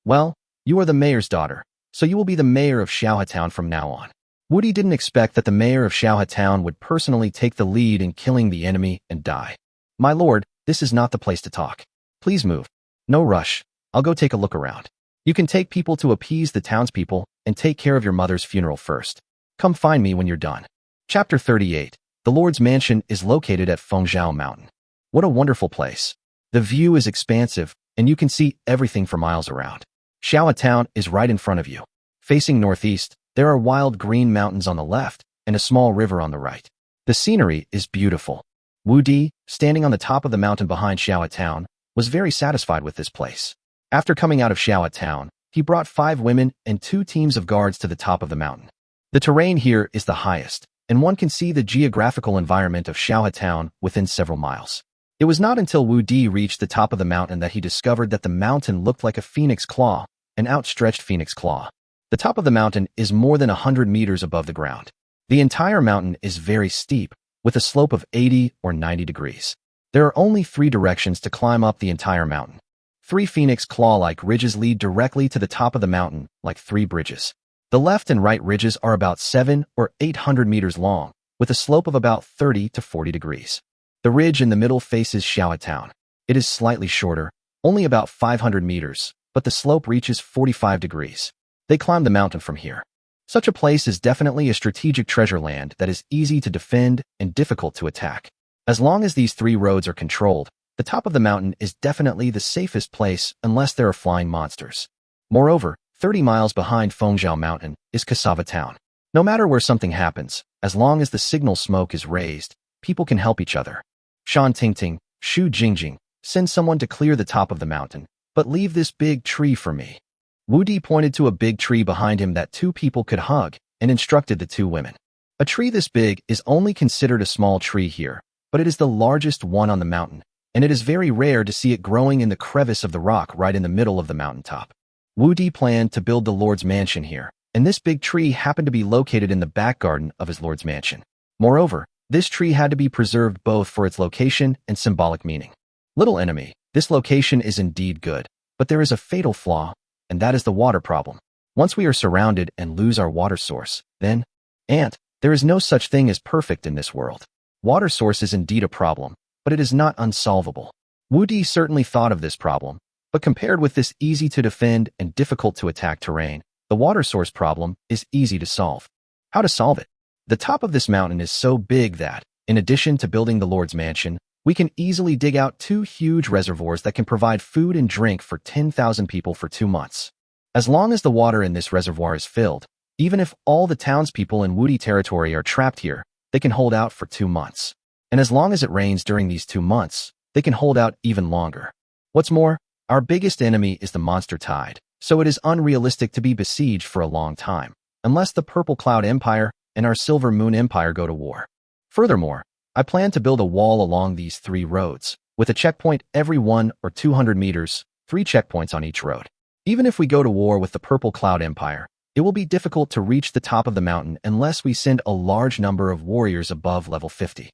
Well, you are the mayor's daughter, so you will be the mayor of Xiaohe Town from now on. Wu Di didn't expect that the mayor of Xiaohe Town would personally take the lead in killing the enemy and die. My lord, this is not the place to talk. Please move. No rush. I'll go take a look around. You can take people to appease the townspeople and take care of your mother's funeral first. Come find me when you're done. Chapter 38. The Lord's Mansion is located at Fengzhou Mountain. What a wonderful place. The view is expansive, and you can see everything for miles around. Xiaohe Town is right in front of you. Facing northeast, there are wild green mountains on the left and a small river on the right. The scenery is beautiful. Wu Di, standing on the top of the mountain behind Xiaohe Town, was very satisfied with this place. After coming out of Xiaohe Town, he brought 5 women and 2 teams of guards to the top of the mountain. The terrain here is the highest, and one can see the geographical environment of Xiaohe Town within several miles. It was not until Wu Di reached the top of the mountain that he discovered that the mountain looked like a phoenix claw, an outstretched phoenix claw. The top of the mountain is more than 100 meters above the ground. The entire mountain is very steep, with a slope of 80 or 90 degrees. There are only 3 directions to climb up the entire mountain. 3 phoenix claw-like ridges lead directly to the top of the mountain, like 3 bridges. The left and right ridges are about 7 or 800 meters long, with a slope of about 30 to 40 degrees. The ridge in the middle faces Xiaohe Town. It is slightly shorter, only about 500 meters, but the slope reaches 45 degrees. They climb the mountain from here. Such a place is definitely a strategic treasure land that is easy to defend and difficult to attack. As long as these 3 roads are controlled, the top of the mountain is definitely the safest place unless there are flying monsters. Moreover, 30 miles behind Fengzhou Mountain is Cassava Town. No matter where something happens, as long as the signal smoke is raised, people can help each other. Shan Tingting, Shu Jingjing, send someone to clear the top of the mountain, but leave this big tree for me. Wu Di pointed to a big tree behind him that 2 people could hug and instructed the 2 women. A tree this big is only considered a small tree here, but it is the largest one on the mountain, and it is very rare to see it growing in the crevice of the rock right in the middle of the mountaintop. Wu Di planned to build the Lord's Mansion here, and this big tree happened to be located in the back garden of his Lord's Mansion. Moreover, this tree had to be preserved both for its location and symbolic meaning. Little enemy, this location is indeed good, but there is a fatal flaw, and that is the water problem. Once we are surrounded and lose our water source, then, there is no such thing as perfect in this world. Water source is indeed a problem, but it is not unsolvable. Wu Di certainly thought of this problem, but compared with this easy to defend and difficult to attack terrain, the water source problem is easy to solve. How to solve it? The top of this mountain is so big that, in addition to building the Lord's Mansion, we can easily dig out 2 huge reservoirs that can provide food and drink for 10,000 people for 2 months. As long as the water in this reservoir is filled, even if all the townspeople in Wu Di territory are trapped here, they can hold out for 2 months. And as long as it rains during these 2 months, they can hold out even longer. What's more, our biggest enemy is the monster tide, so it is unrealistic to be besieged for a long time, unless the Purple Cloud Empire and our Silver Moon Empire go to war. Furthermore, I plan to build a wall along these 3 roads, with a checkpoint every 1 or 200 meters, 3 checkpoints on each road. Even if we go to war with the Purple Cloud Empire, it will be difficult to reach the top of the mountain unless we send a large number of warriors above level 50.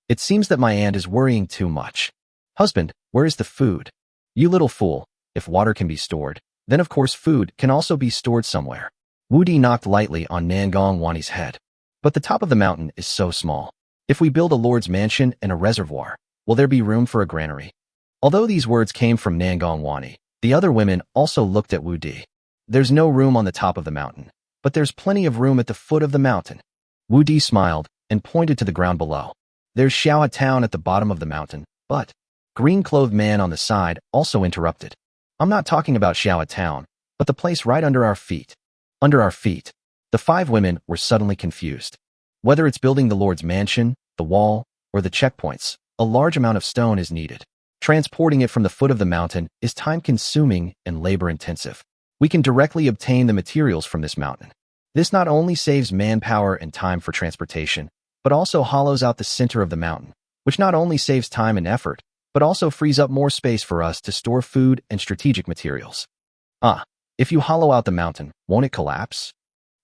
It seems that my aunt is worrying too much. Husband, where is the food? You little fool, if water can be stored, then of course food can also be stored somewhere. Wu Di knocked lightly on Nangong Wani's head. But the top of the mountain is so small. If we build a Lord's Mansion and a reservoir, will there be room for a granary? Although these words came from Nangong Wani, the other women also looked at Wu Di. There's no room on the top of the mountain, but there's plenty of room at the foot of the mountain. Wu Di smiled and pointed to the ground below. There's Xiaohe Town at the bottom of the mountain, but green-clothed man on the side also interrupted. I'm not talking about Xiaohe Town, but the place right under our feet. Under our feet. The 5 women were suddenly confused. Whether it's building the Lord's mansion, the wall, or the checkpoints, a large amount of stone is needed. Transporting it from the foot of the mountain is time-consuming and labor-intensive. We can directly obtain the materials from this mountain. This not only saves manpower and time for transportation, but also hollows out the center of the mountain, which not only saves time and effort, but also frees up more space for us to store food and strategic materials. If you hollow out the mountain, won't it collapse?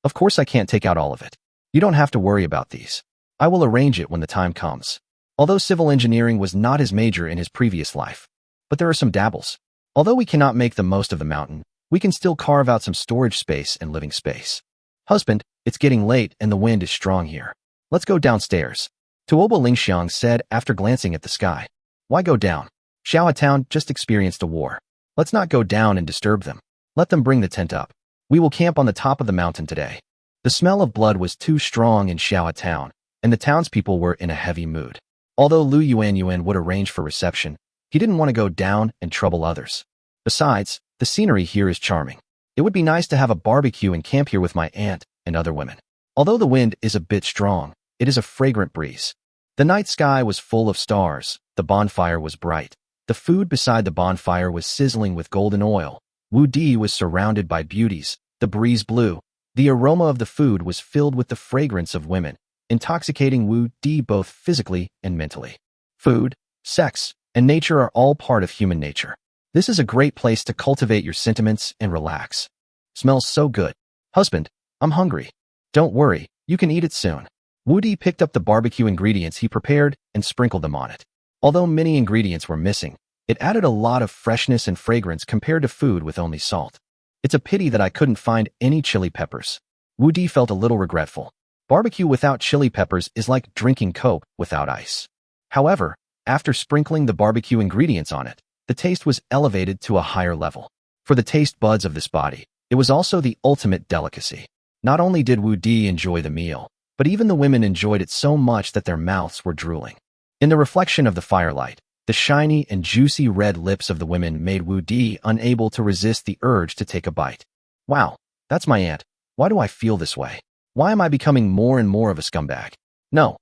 Of course I can't take out all of it. You don't have to worry about these. I will arrange it when the time comes. Although civil engineering was not his major in his previous life, but there are some dabbles. Although we cannot make the most of the mountain, we can still carve out some storage space and living space. Husband, it's getting late and the wind is strong here. Let's go downstairs. Tuoba Lingxiang said after glancing at the sky. Why go down? Xiao Town just experienced a war. Let's not go down and disturb them. Let them bring the tent up. We will camp on the top of the mountain today. The smell of blood was too strong in Xiao Town, and the townspeople were in a heavy mood. Although Lu Yuanyuan would arrange for reception, he didn't want to go down and trouble others. Besides, the scenery here is charming. It would be nice to have a barbecue and camp here with my aunt and other women. Although the wind is a bit strong, it is a fragrant breeze. The night sky was full of stars, the bonfire was bright. The food beside the bonfire was sizzling with golden oil. Wu Di was surrounded by beauties, the breeze blew. The aroma of the food was filled with the fragrance of women, intoxicating Wu Di both physically and mentally. Food, sex, and nature are all part of human nature. This is a great place to cultivate your sentiments and relax. Smells so good. Husband, I'm hungry. Don't worry, you can eat it soon. Wu Di picked up the barbecue ingredients he prepared and sprinkled them on it. Although many ingredients were missing, it added a lot of freshness and fragrance compared to food with only salt. It's a pity that I couldn't find any chili peppers. Wu Di felt a little regretful. Barbecue without chili peppers is like drinking Coke without ice. However, after sprinkling the barbecue ingredients on it, the taste was elevated to a higher level. For the taste buds of this body, it was also the ultimate delicacy. Not only did Wu Di enjoy the meal, but even the women enjoyed it so much that their mouths were drooling. In the reflection of the firelight, the shiny and juicy red lips of the women made Wu Di unable to resist the urge to take a bite. Wow, that's my aunt. Why do I feel this way? Why am I becoming more and more of a scumbag? No,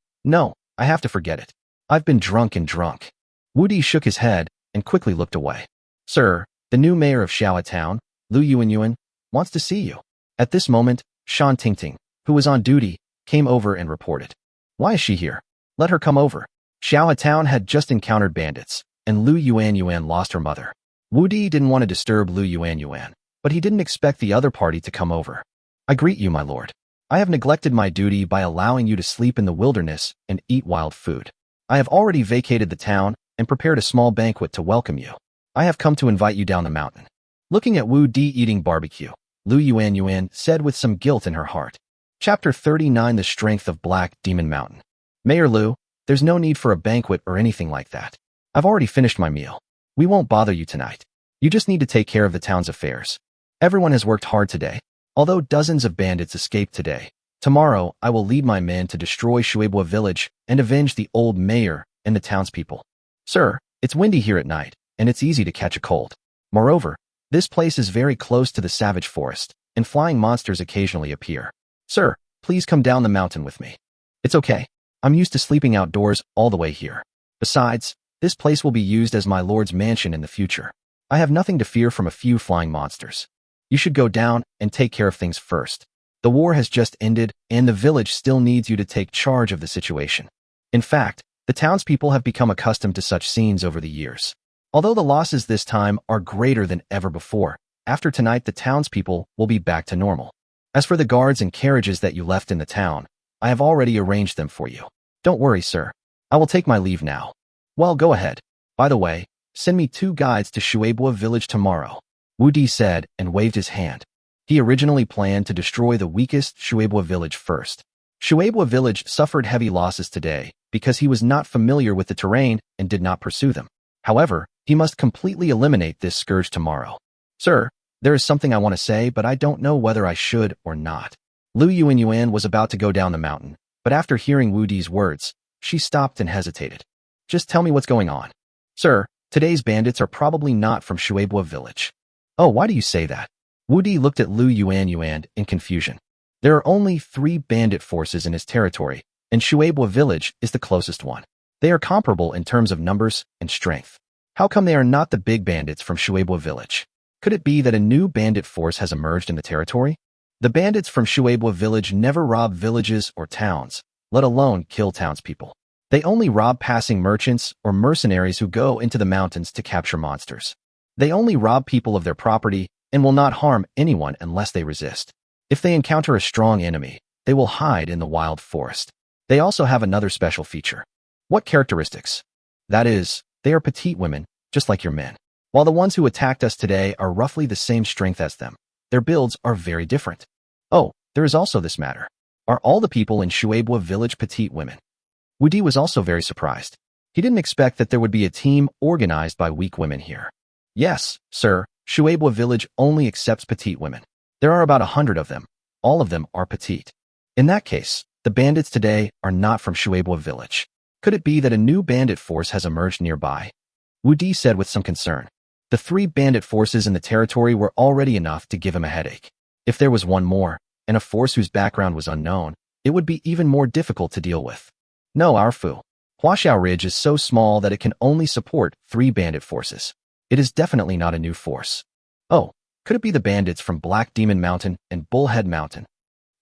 I have to forget it. I've been drunk and drunk. Wu Di shook his head and quickly looked away. Sir, the new mayor of Xiao Town, Lu Yuanyuan, wants to see you. At this moment, Shan Tingting, who was on duty, came over and reported. Why is she here? Let her come over. Xiao Town had just encountered bandits, and Lu Yuanyuan lost her mother. Wu Di didn't want to disturb Lu Yuanyuan, but he didn't expect the other party to come over. I greet you, my lord. I have neglected my duty by allowing you to sleep in the wilderness and eat wild food. I have already vacated the town and prepared a small banquet to welcome you. I have come to invite you down the mountain. Looking at Wu Di eating barbecue, Lu Yuanyuan said with some guilt in her heart. Chapter 39 The Strength of Black Demon Mountain. Mayor Lu, there's no need for a banquet or anything like that. I've already finished my meal. We won't bother you tonight. You just need to take care of the town's affairs. Everyone has worked hard today. Although dozens of bandits escaped today, tomorrow I will lead my men to destroy Shueibua village and avenge the old mayor and the townspeople. Sir, it's windy here at night, and it's easy to catch a cold. Moreover, this place is very close to the savage forest, and flying monsters occasionally appear. Sir, please come down the mountain with me. It's okay. I'm used to sleeping outdoors all the way here. Besides, this place will be used as my lord's mansion in the future. I have nothing to fear from a few flying monsters. You should go down and take care of things first. The war has just ended, and the village still needs you to take charge of the situation. In fact, the townspeople have become accustomed to such scenes over the years. Although the losses this time are greater than ever before, after tonight the townspeople will be back to normal. As for the guards and carriages that you left in the town, I have already arranged them for you. Don't worry, sir. I will take my leave now. Well, go ahead. By the way, send me 2 guides to Shueibua village tomorrow. Wu Di said and waved his hand. He originally planned to destroy the weakest Shueibua village first. Shueibua village suffered heavy losses today because he was not familiar with the terrain and did not pursue them. However, he must completely eliminate this scourge tomorrow. Sir, there is something I want to say, but I don't know whether I should or not. Lu Yuanyuan was about to go down the mountain, but after hearing Wu Di's words, she stopped and hesitated. Just tell me what's going on. Sir, today's bandits are probably not from Shueibua village. Oh, why do you say that? Wu Di looked at Lu Yuan in confusion. There are only 3 bandit forces in his territory, and Shueibwa village is the closest one. They are comparable in terms of numbers and strength. How come they are not the big bandits from Shueibwa village? Could it be that a new bandit force has emerged in the territory? The bandits from Shueibwa village never rob villages or towns, let alone kill townspeople. They only rob passing merchants or mercenaries who go into the mountains to capture monsters. They only rob people of their property and will not harm anyone unless they resist. If they encounter a strong enemy, they will hide in the wild forest. They also have another special feature. What characteristics? That is, they are petite women, just like your men. While the ones who attacked us today are roughly the same strength as them, their builds are very different. Oh, there is also this matter. Are all the people in Shueibwa village petite women? Wu Di was also very surprised. He didn't expect that there would be a team organized by weak women here. Yes, sir, Shueibwa village only accepts petite women. There are about 100 of them. All of them are petite. In that case, the bandits today are not from Shueibwa village. Could it be that a new bandit force has emerged nearby? Wu Di said with some concern. The 3 bandit forces in the territory were already enough to give him a headache. If there was one more, and a force whose background was unknown, it would be even more difficult to deal with. No, our Fu. Huaxiao Ridge is so small that it can only support 3 bandit forces. It is definitely not a new force. Oh, could it be the bandits from Black Demon Mountain and Bullhead Mountain?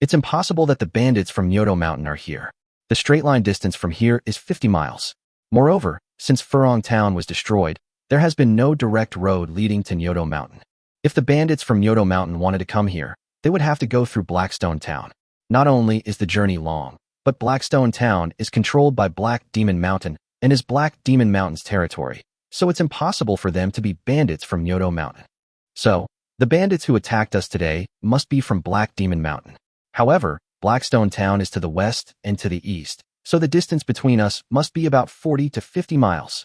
It's impossible that the bandits from Nyoto Mountain are here. The straight line distance from here is 50 miles. Moreover, since Furong Town was destroyed, there has been no direct road leading to Nyoto Mountain. If the bandits from Nyoto Mountain wanted to come here, they would have to go through Blackstone Town. Not only is the journey long, but Blackstone Town is controlled by Black Demon Mountain and is Black Demon Mountain's territory, so it's impossible for them to be bandits from Nyoto Mountain. So, the bandits who attacked us today must be from Black Demon Mountain. However, Blackstone Town is to the west and to the east, so the distance between us must be about 40 to 50 miles.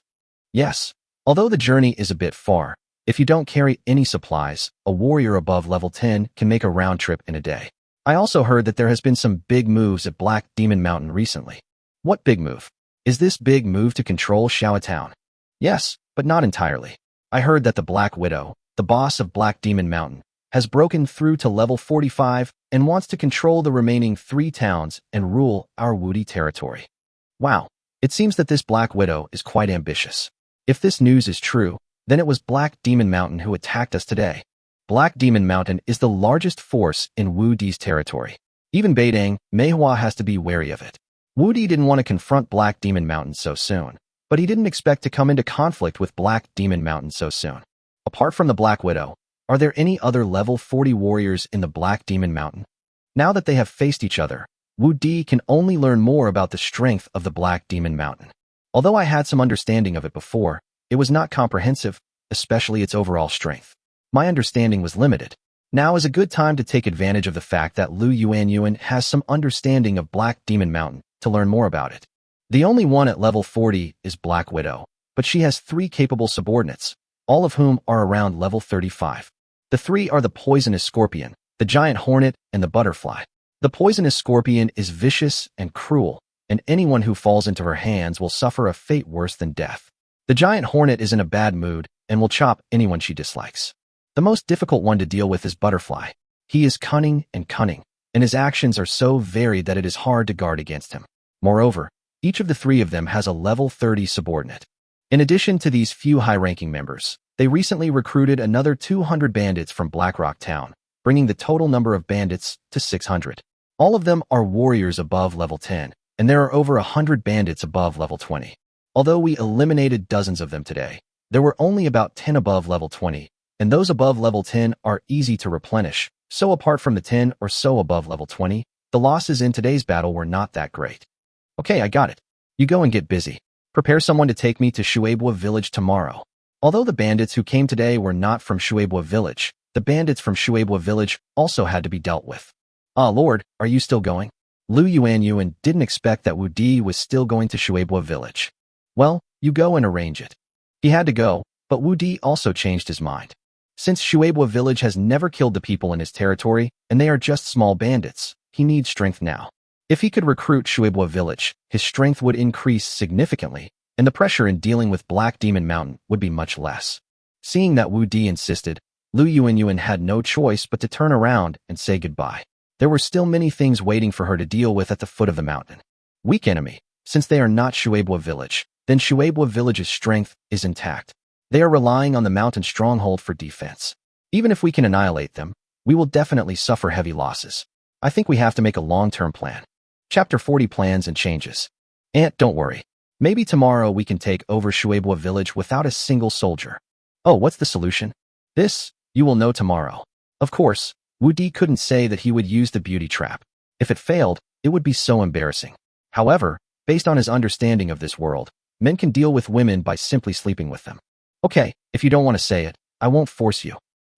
Yes, although the journey is a bit far, if you don't carry any supplies, a warrior above level 10 can make a round trip in a day. I also heard that there has been some big moves at Black Demon Mountain recently. What big move? Is this big move to control Xiao Town? Yes, but not entirely. I heard that the Black Widow, the boss of Black Demon Mountain, has broken through to level 45 and wants to control the remaining 3 towns and rule our Wu Di territory. Wow, it seems that this Black Widow is quite ambitious. If this news is true, then it was Black Demon Mountain who attacked us today. Black Demon Mountain is the largest force in Wu Di's territory. Even Beidang, Manhwa has to be wary of it. Wu Di didn't want to confront Black Demon Mountain so soon, but he didn't expect to come into conflict with Black Demon Mountain so soon. Apart from the Black Widow, are there any other level 40 warriors in the Black Demon Mountain? Now that they have faced each other, Wu Di can only learn more about the strength of the Black Demon Mountain. Although I had some understanding of it before, it was not comprehensive, especially its overall strength. My understanding was limited. Now is a good time to take advantage of the fact that Lu Yuan has some understanding of Black Demon Mountain to learn more about it. The only one at level 40 is Black Widow, but she has 3 capable subordinates, all of whom are around level 35. The 3 are the poisonous scorpion, the giant hornet, and the butterfly. The poisonous scorpion is vicious and cruel, and anyone who falls into her hands will suffer a fate worse than death. The giant hornet is in a bad mood and will chop anyone she dislikes. The most difficult one to deal with is Butterfly. He is cunning, and his actions are so varied that it is hard to guard against him. Moreover, each of the 3 of them has a level 30 subordinate. In addition to these few high-ranking members, they recently recruited another 200 bandits from Blackrock Town, bringing the total number of bandits to 600. All of them are warriors above level 10, and there are over 100 bandits above level 20. Although we eliminated dozens of them today, there were only about 10 above level 20, and those above level 10 are easy to replenish, so apart from the 10 or so above level 20, the losses in today's battle were not that great. Okay, I got it. You go and get busy. Prepare someone to take me to Shueibwa village tomorrow. Although the bandits who came today were not from Shueibwa village, the bandits from Shueibwa village also had to be dealt with. Ah, Lord, are you still going? Lu Yuan didn't expect that Wu Di was still going to Shueibwa village. Well, you go and arrange it. He had to go, but Wu Di also changed his mind. Since Shueibwa village has never killed the people in his territory, and they are just small bandits, he needs strength now. If he could recruit Shueibwa village, his strength would increase significantly, and the pressure in dealing with Black Demon Mountain would be much less. Seeing that Wu Di insisted, Lu Yuanyuan had no choice but to turn around and say goodbye. There were still many things waiting for her to deal with at the foot of the mountain. Weak enemy. Since they are not Shueibwa village, then Shueibwa village's strength is intact. They are relying on the mountain stronghold for defense. Even if we can annihilate them, we will definitely suffer heavy losses. I think we have to make a long-term plan. Chapter 40 Plans and Changes. Aunt, don't worry. Maybe tomorrow we can take over Shueibwa village without a single soldier. Oh, what's the solution? This, you will know tomorrow. Of course, Wu Di couldn't say that he would use the beauty trap. If it failed, it would be so embarrassing. However, based on his understanding of this world, men can deal with women by simply sleeping with them. Okay, if you don't want to say it, I won't force you.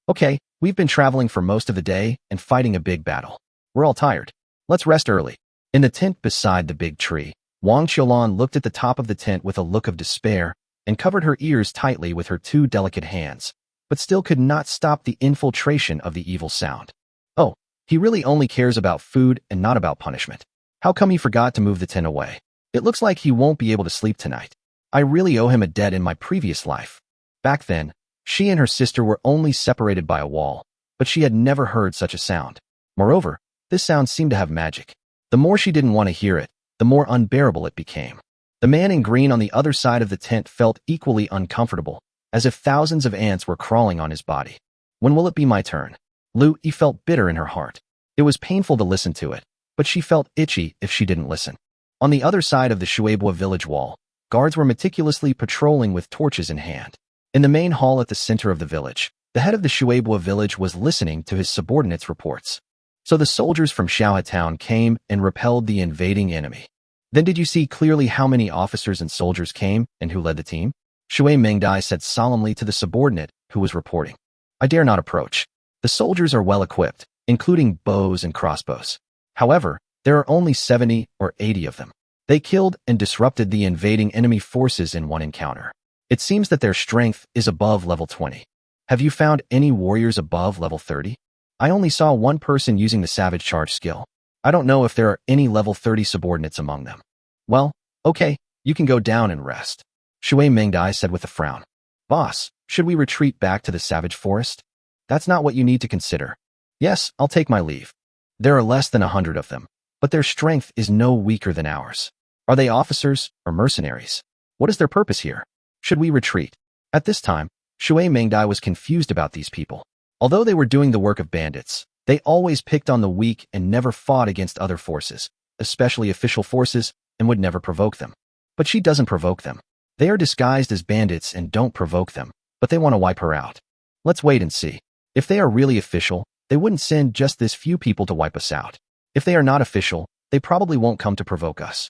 Okay, we've been traveling for most of the day and fighting a big battle. We're all tired. Let's rest early. In the tent beside the big tree, Wang Qiulan looked at the top of the tent with a look of despair and covered her ears tightly with her two delicate hands, but still could not stop the infiltration of the evil sound. Oh, he really only cares about food and not about punishment. How come he forgot to move the tent away? It looks like he won't be able to sleep tonight. I really owe him a debt in my previous life. Back then, she and her sister were only separated by a wall, but she had never heard such a sound. Moreover, this sound seemed to have magic. The more she didn't want to hear it, the more unbearable it became. The man in green on the other side of the tent felt equally uncomfortable, as if thousands of ants were crawling on his body. When will it be my turn? Lu Yi felt bitter in her heart. It was painful to listen to it, but she felt itchy if she didn't listen. On the other side of the Shueibwa village wall, guards were meticulously patrolling with torches in hand. In the main hall at the center of the village, the head of the Shueibwa village was listening to his subordinates' reports. So the soldiers from Xiaohe town came and repelled the invading enemy. Then did you see clearly how many officers and soldiers came and who led the team? Shui Mengdai said solemnly to the subordinate who was reporting. I dare not approach. The soldiers are well equipped, including bows and crossbows. However, there are only 70 or 80 of them. They killed and disrupted the invading enemy forces in one encounter. It seems that their strength is above level 20. Have you found any warriors above level 30? I only saw one person using the Savage Charge skill. I don't know if there are any level 30 subordinates among them. Well, okay, you can go down and rest. Shui Mengdai said with a frown. Boss, should we retreat back to the Savage Forest? That's not what you need to consider. Yes, I'll take my leave. There are less than 100 of them, but their strength is no weaker than ours. Are they officers or mercenaries? What is their purpose here? Should we retreat? At this time, Shui Mengdai was confused about these people. Although they were doing the work of bandits, they always picked on the weak and never fought against other forces, especially official forces, and would never provoke them. But she doesn't provoke them. They are disguised as bandits and don't provoke them, but they want to wipe her out. Let's wait and see. If they are really official, they wouldn't send just this few people to wipe us out. If they are not official, they probably won't come to provoke us.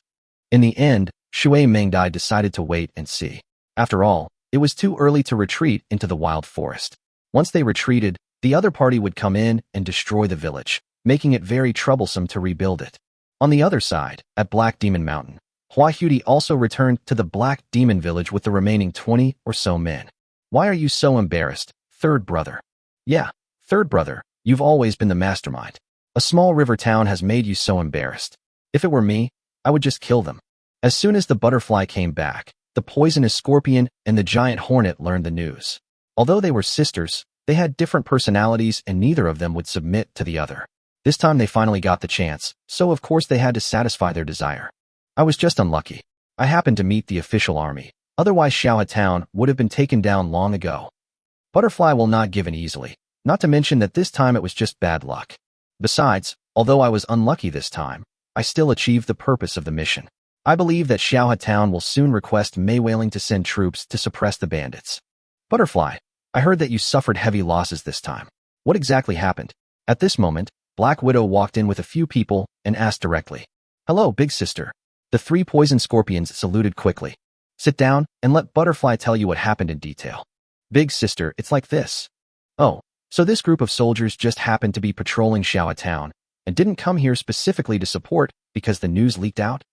In the end, Shui Mengdai decided to wait and see. After all, it was too early to retreat into the wild forest. Once they retreated, the other party would come in and destroy the village, making it very troublesome to rebuild it. On the other side, at Black Demon Mountain, Hua Hudi also returned to the Black Demon village with the remaining 20 or so men. Why are you so embarrassed, third brother? Yeah, third brother, you've always been the mastermind. A small river town has made you so embarrassed. If it were me, I would just kill them. As soon as the butterfly came back, the poisonous scorpion and the giant hornet learned the news. Although they were sisters, they had different personalities and neither of them would submit to the other. This time they finally got the chance, so of course they had to satisfy their desire. I was just unlucky. I happened to meet the official army. Otherwise Xiaohe town would have been taken down long ago. Butterfly will not give in easily, not to mention that this time it was just bad luck. Besides, although I was unlucky this time, I still achieved the purpose of the mission. I believe that Xiaohe town will soon request Mei Weiling to send troops to suppress the bandits. Butterfly, I heard that you suffered heavy losses this time. What exactly happened? At this moment, Black Widow walked in with a few people and asked directly. Hello, big sister. The three poison scorpions saluted quickly. Sit down and let Butterfly tell you what happened in detail. Big sister, it's like this. Oh, so this group of soldiers just happened to be patrolling Xiaohe town and didn't come here specifically to support because the news leaked out?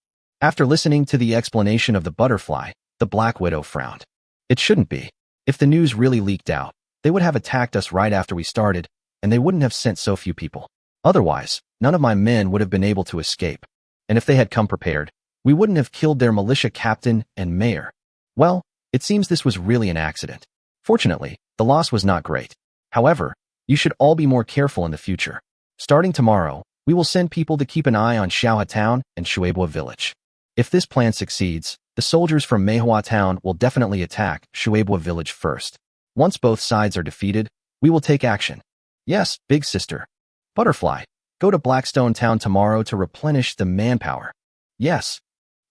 After listening to the explanation of the Butterfly, the Black Widow frowned. It shouldn't be. If the news really leaked out, they would have attacked us right after we started, and they wouldn't have sent so few people. Otherwise, none of my men would have been able to escape. And if they had come prepared, we wouldn't have killed their militia captain and mayor. Well, it seems this was really an accident. Fortunately, the loss was not great. However, you should all be more careful in the future. Starting tomorrow, we will send people to keep an eye on Xiaohe Town and Shueibua Village. If this plan succeeds, the soldiers from Manhwa Town will definitely attack Shueibua Village first. Once both sides are defeated, we will take action. Yes, big sister. Butterfly, go to Blackstone Town tomorrow to replenish the manpower. Yes.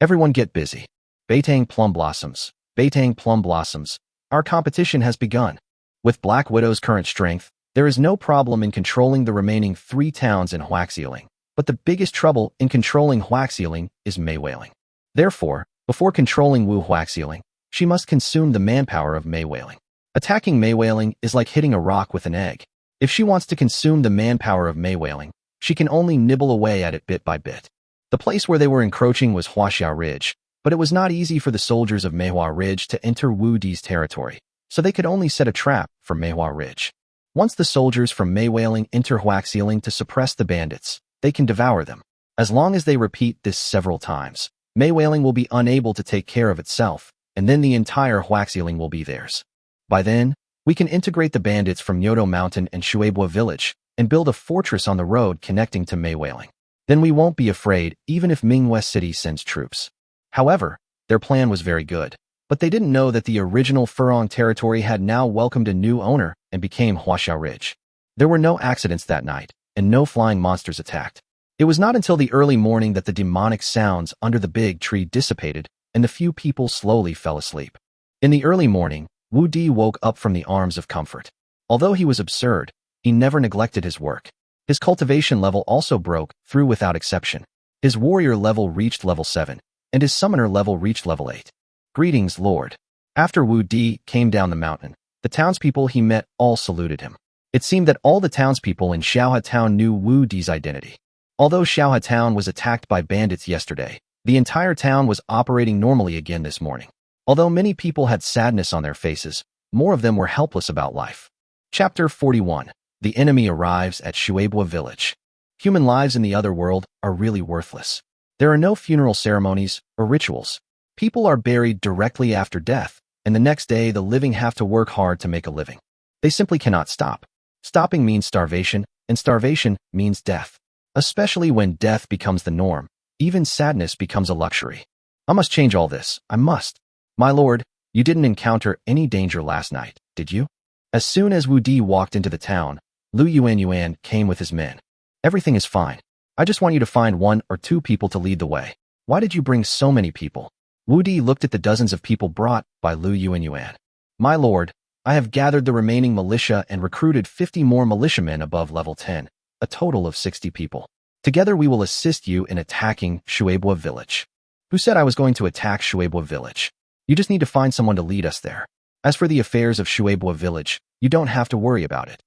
Everyone get busy. Beitang Plum Blossoms. Beitang Plum Blossoms. Our competition has begun. With Black Widow's current strength, there is no problem in controlling the remaining 3 towns in Huaxieling, but the biggest trouble in controlling Huaxieling is Mei Wailing. Therefore, before controlling Wu Huaxieling, she must consume the manpower of Mei Wailing. Attacking Mei Wailing is like hitting a rock with an egg. If she wants to consume the manpower of Mei Wailing, she can only nibble away at it bit by bit. The place where they were encroaching was Huaxia Ridge, but it was not easy for the soldiers of Meihua Ridge to enter Wu Di's territory, so they could only set a trap for Meihua Ridge. Once the soldiers from Mei Wailing enter Huaxieling to suppress the bandits, they can devour them. As long as they repeat this several times, Mei Wailing will be unable to take care of itself, and then the entire Huaxieling will be theirs. By then, we can integrate the bandits from Yodo Mountain and Shueibua Village and build a fortress on the road connecting to Mei Wailing. Then we won't be afraid even if Mingwest City sends troops. However, their plan was very good, but they didn't know that the original Furong territory had now welcomed a new owner and became Huaxia Ridge. There were no accidents that night, and no flying monsters attacked. It was not until the early morning that the demonic sounds under the big tree dissipated and the few people slowly fell asleep. In the early morning, Wu Di woke up from the arms of comfort. Although he was absurd, he never neglected his work. His cultivation level also broke through without exception. His warrior level reached level 7, and his summoner level reached level 8. Greetings, Lord. After Wu Di came down the mountain, the townspeople he met all saluted him. It seemed that all the townspeople in Xiaohe Town knew Wu Di's identity. Although Xiaohe Town was attacked by bandits yesterday, the entire town was operating normally again this morning. Although many people had sadness on their faces, more of them were helpless about life. Chapter 41. The enemy arrives at Shueibua Village. Human lives in the other world are really worthless. There are no funeral ceremonies or rituals. People are buried directly after death, and the next day the living have to work hard to make a living. They simply cannot stop. Stopping means starvation, and starvation means death. Especially when death becomes the norm, even sadness becomes a luxury. I must change all this. I must. My lord, you didn't encounter any danger last night, did you? As soon as Wu Di walked into the town, Lu Yuan came with his men. Everything is fine. I just want you to find 1 or 2 people to lead the way. Why did you bring so many people? Wu Di looked at the dozens of people brought by Lu Yuan. My lord, I have gathered the remaining militia and recruited 50 more militiamen above level 10, a total of 60 people. Together we will assist you in attacking Shueibua Village. Who said I was going to attack Shueibua Village? You just need to find someone to lead us there. As for the affairs of Shueibua Village, you don't have to worry about it.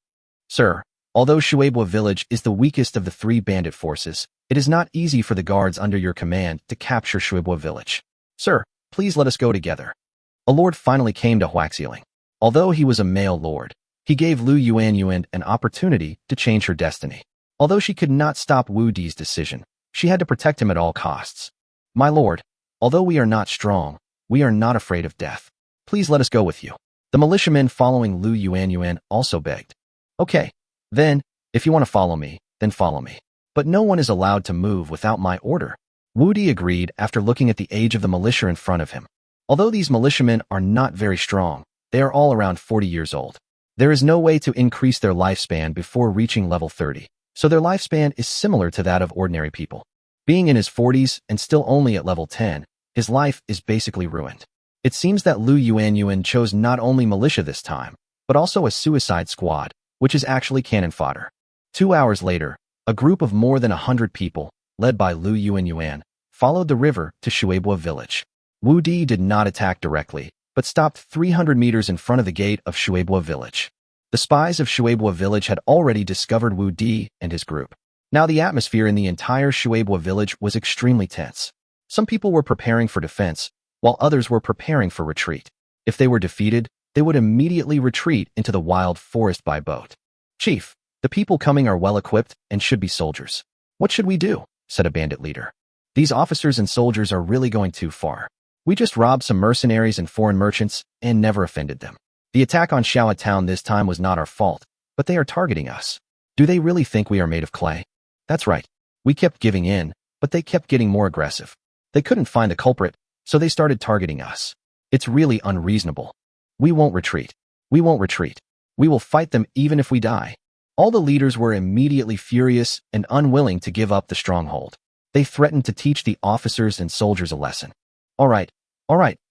Sir, although Shueibua Village is the weakest of the 3 bandit forces, it is not easy for the guards under your command to capture Shueibua Village. Sir, please let us go together. A lord finally came to Huaxieling. Although he was a male lord, he gave Lu Yuan an opportunity to change her destiny. Although she could not stop Wu Di's decision, she had to protect him at all costs. My lord, although we are not strong, we are not afraid of death. Please let us go with you. The militiamen following Lu Yuan also begged. Okay, then, if you want to follow me, then follow me. But no one is allowed to move without my order. Wu Di agreed after looking at the age of the militia in front of him. Although these militiamen are not very strong, they are all around 40 years old. There is no way to increase their lifespan before reaching level 30, so their lifespan is similar to that of ordinary people. Being in his 40s and still only at level 10, his life is basically ruined. It seems that Lu Yuan chose not only militia this time, but also a suicide squad, which is actually cannon fodder. 2 hours later, a group of more than 100 people, led by Lu Yuan, followed the river to Shueibua Village. Wu Di did not attack directly, but stopped 300 meters in front of the gate of Shueibua Village. The spies of Shueibua Village had already discovered Wu Di and his group. Now the atmosphere in the entire Shueibua Village was extremely tense. Some people were preparing for defense, while others were preparing for retreat. If they were defeated, they would immediately retreat into the wild forest by boat. Chief, the people coming are well equipped and should be soldiers. What should we do? Said a bandit leader. These officers and soldiers are really going too far. We just robbed some mercenaries and foreign merchants and never offended them. The attack on Xiaohe Town this time was not our fault. but they are targeting us. Do they really think we are made of clay? That's right. We kept giving in, but they kept getting more aggressive. They couldn't find the culprit, so they started targeting us. It's really unreasonable. We won't retreat. We won't retreat. We will fight them even if we die. All the leaders were immediately furious and unwilling to give up the stronghold. They threatened to teach the officers and soldiers a lesson. All right,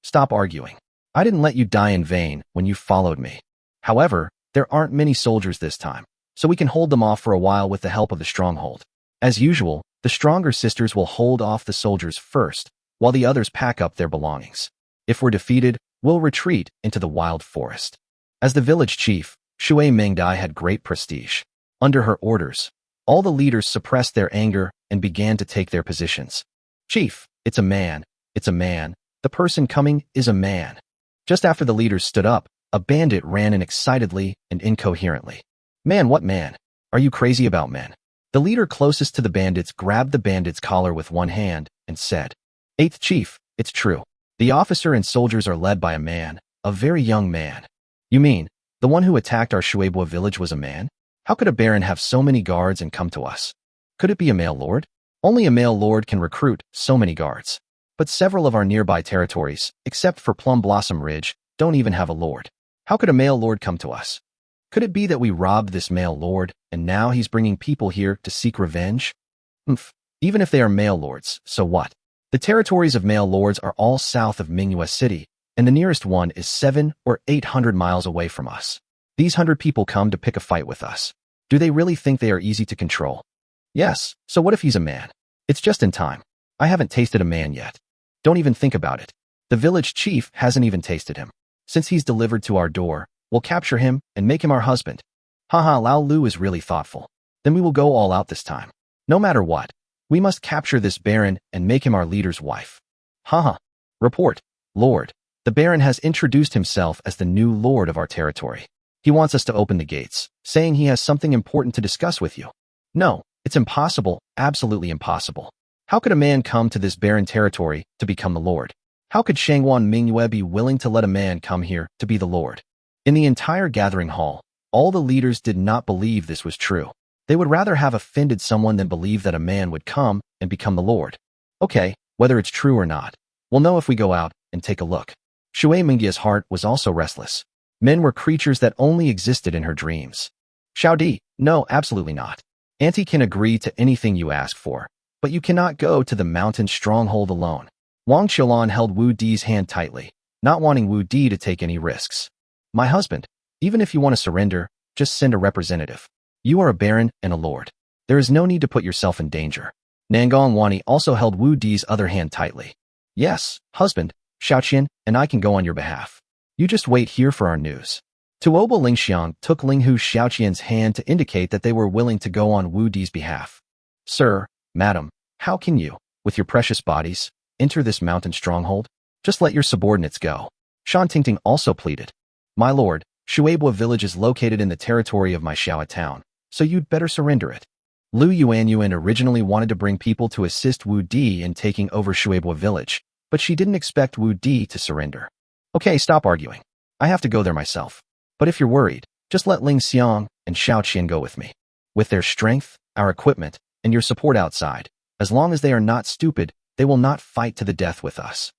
stop arguing. I didn't let you die in vain when you followed me. However, there aren't many soldiers this time, so we can hold them off for a while with the help of the stronghold. As usual, the stronger sisters will hold off the soldiers first, while the others pack up their belongings. If we're defeated, we'll retreat into the wild forest. As the village chief, Shui Mengdai had great prestige. Under her orders, all the leaders suppressed their anger and began to take their positions. Chief, it's a man. It's a man. The person coming is a man. Just after the leaders stood up, a bandit ran in excitedly and incoherently. Man, what man? Are you crazy about men? The leader closest to the bandits grabbed the bandit's collar with one hand and said, "Eighth chief, it's true. The officer and soldiers are led by a man, a very young man." You mean, the one who attacked our Shueibua village was a man? How could a baron have so many guards and come to us? Could it be a male lord? Only a male lord can recruit so many guards. But several of our nearby territories, except for Plum Blossom Ridge, don't even have a lord. How could a male lord come to us? Could it be that we robbed this male lord, and now he's bringing people here to seek revenge? Even if they are male lords, so what? The territories of male lords are all south of Manhwa City, and the nearest one is 700 or 800 miles away from us. These 100 people come to pick a fight with us. Do they really think they are easy to control? Yes, so what if he's a man? It's just in time. I haven't tasted a man yet. Don't even think about it. The village chief hasn't even tasted him. Since he's delivered to our door, we'll capture him and make him our husband. Haha, Lao Lu is really thoughtful. Then we will go all out this time. No matter what, we must capture this baron and make him our leader's wife. Haha. Report, Lord. The baron has introduced himself as the new lord of our territory. He wants us to open the gates, saying he has something important to discuss with you. No, it's impossible, absolutely impossible. How could a man come to this barren territory to become the lord? How could Shangwan Mingyue be willing to let a man come here to be the lord? In the entire gathering hall, all the leaders did not believe this was true. They would rather have offended someone than believe that a man would come and become the lord. Okay, whether it's true or not, we'll know if we go out and take a look. Shui Mingya's heart was also restless. Men were creatures that only existed in her dreams. Xiao Di, no, absolutely not. Auntie can agree to anything you ask for, but you cannot go to the mountain stronghold alone. Wang Qiulan held Wu Di's hand tightly, not wanting Wu Di to take any risks. My husband, even if you want to surrender, just send a representative. You are a baron and a lord. There is no need to put yourself in danger. Nangong Wani also held Wu Di's other hand tightly. Yes, husband, Xiaoqian and I can go on your behalf. You just wait here for our news. Tuoba Lingxiang took Linghu Xiaoqian's hand to indicate that they were willing to go on Wu Di's behalf. Sir, madam, how can you, with your precious bodies, enter this mountain stronghold? Just let your subordinates go. Shan Tingting also pleaded. My lord, Shueibua village is located in the territory of my Xiaoa town, so you'd better surrender it. Lu Yuanyuan originally wanted to bring people to assist Wu Di in taking over Shueibua village, but she didn't expect Wu Di to surrender. Okay, stop arguing. I have to go there myself. But if you're worried, just let Ling Xiang and Xiao Qian go with me. With their strength, our equipment, and your support outside, as long as they are not stupid, they will not fight to the death with us.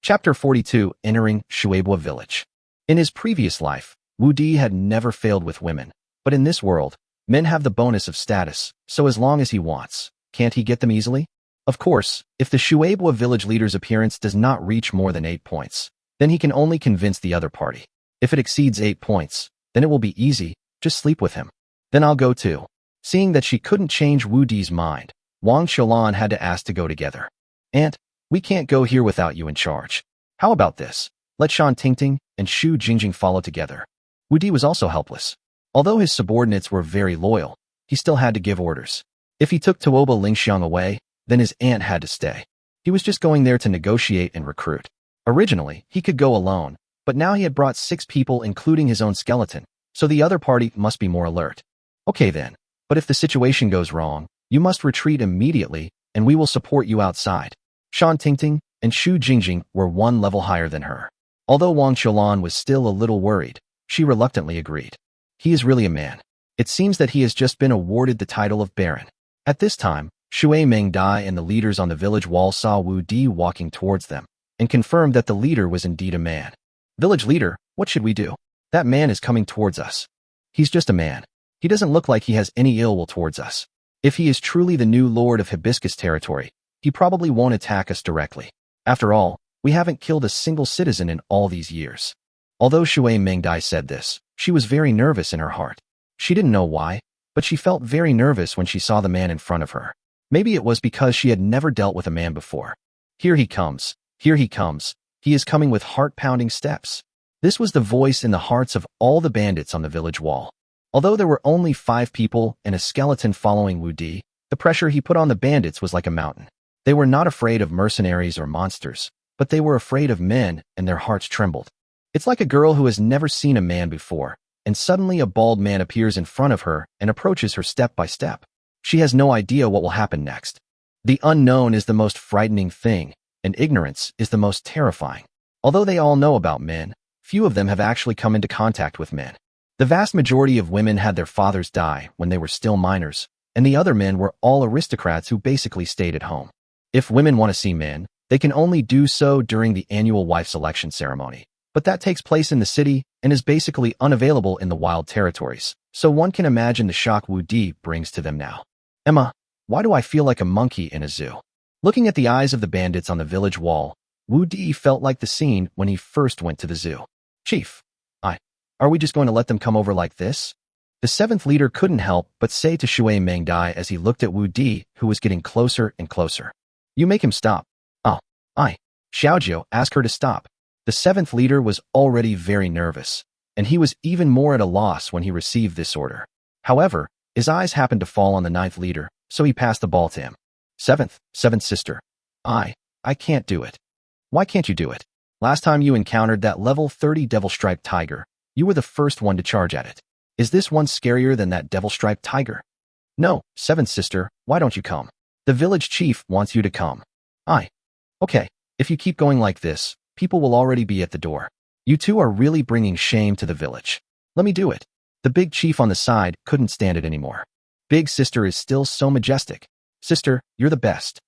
Chapter 42, Entering Shueibua Village. In his previous life, Wu Di had never failed with women, but in this world, men have the bonus of status, so as long as he wants, can't he get them easily? Of course, if the Shueibua village leader's appearance does not reach more than 8 points, then he can only convince the other party. If it exceeds 8 points, then it will be easy, just sleep with him. Then I'll go too. Seeing that she couldn't change Wu Di's mind, Wang Qiulan had to ask to go together. Aunt, we can't go here without you in charge. How about this? Let Shan Tingting and Shu Jingjing follow together. Wu Di was also helpless. Although his subordinates were very loyal, he still had to give orders. If he took Tuoba Lingxiang away, then his aunt had to stay. He was just going there to negotiate and recruit. Originally, he could go alone, but now he had brought 6 people including his own skeleton, so the other party must be more alert. Okay then, but if the situation goes wrong, you must retreat immediately, and we will support you outside. Shan Tingting and Shu Jingjing were 1 level higher than her. Although Wang Qiulan was still a little worried, she reluctantly agreed. He is really a man. It seems that he has just been awarded the title of Baron. At this time, Shui Mengdai and the leaders on the village wall saw Wu Di walking towards them and confirmed that the leader was indeed a man. Village leader, what should we do? That man is coming towards us. He's just a man. He doesn't look like he has any ill will towards us. If he is truly the new lord of Hibiscus territory, he probably won't attack us directly. After all, we haven't killed a single citizen in all these years. Although Shui Mengdai said this, she was very nervous in her heart. She didn't know why, but she felt very nervous when she saw the man in front of her. Maybe it was because she had never dealt with a man before. Here he comes. Here he comes. He is coming with heart-pounding steps. This was the voice in the hearts of all the bandits on the village wall. Although there were only 5 people and a skeleton following Wu Di, the pressure he put on the bandits was like a mountain. They were not afraid of mercenaries or monsters, but they were afraid of men, and their hearts trembled. It's like a girl who has never seen a man before, and suddenly a bald man appears in front of her and approaches her step by step. She has no idea what will happen next. The unknown is the most frightening thing, and ignorance is the most terrifying. Although they all know about men, few of them have actually come into contact with men. The vast majority of women had their fathers die when they were still minors, and the other men were all aristocrats who basically stayed at home. If women want to see men, they can only do so during the annual wife selection ceremony. But that takes place in the city and is basically unavailable in the wild territories, so one can imagine the shock Wu Di brings to them now. Emma, why do I feel like a monkey in a zoo? Looking at the eyes of the bandits on the village wall, Wu Di felt like the scene when he first went to the zoo. Chief, are we just going to let them come over like this? The 7th leader couldn't help but say to Shui Mengdai as he looked at Wu Di, who was getting closer and closer. You make him stop. Oh, Xiaojiu, ask her to stop. The 7th leader was already very nervous, and he was even more at a loss when he received this order. However, his eyes happened to fall on the 9th leader, so he passed the ball to him. Seventh sister. I can't do it. Why can't you do it? Last time you encountered that level 30 devil-striped tiger, you were the first one to charge at it. Is this one scarier than that devil-striped tiger? No, 7th sister, why don't you come? The village chief wants you to come. Okay, if you keep going like this, people will already be at the door. You two are really bringing shame to the village. Let me do it. The big chief on the side couldn't stand it anymore. Big sister is still so majestic. Sister, you're the best.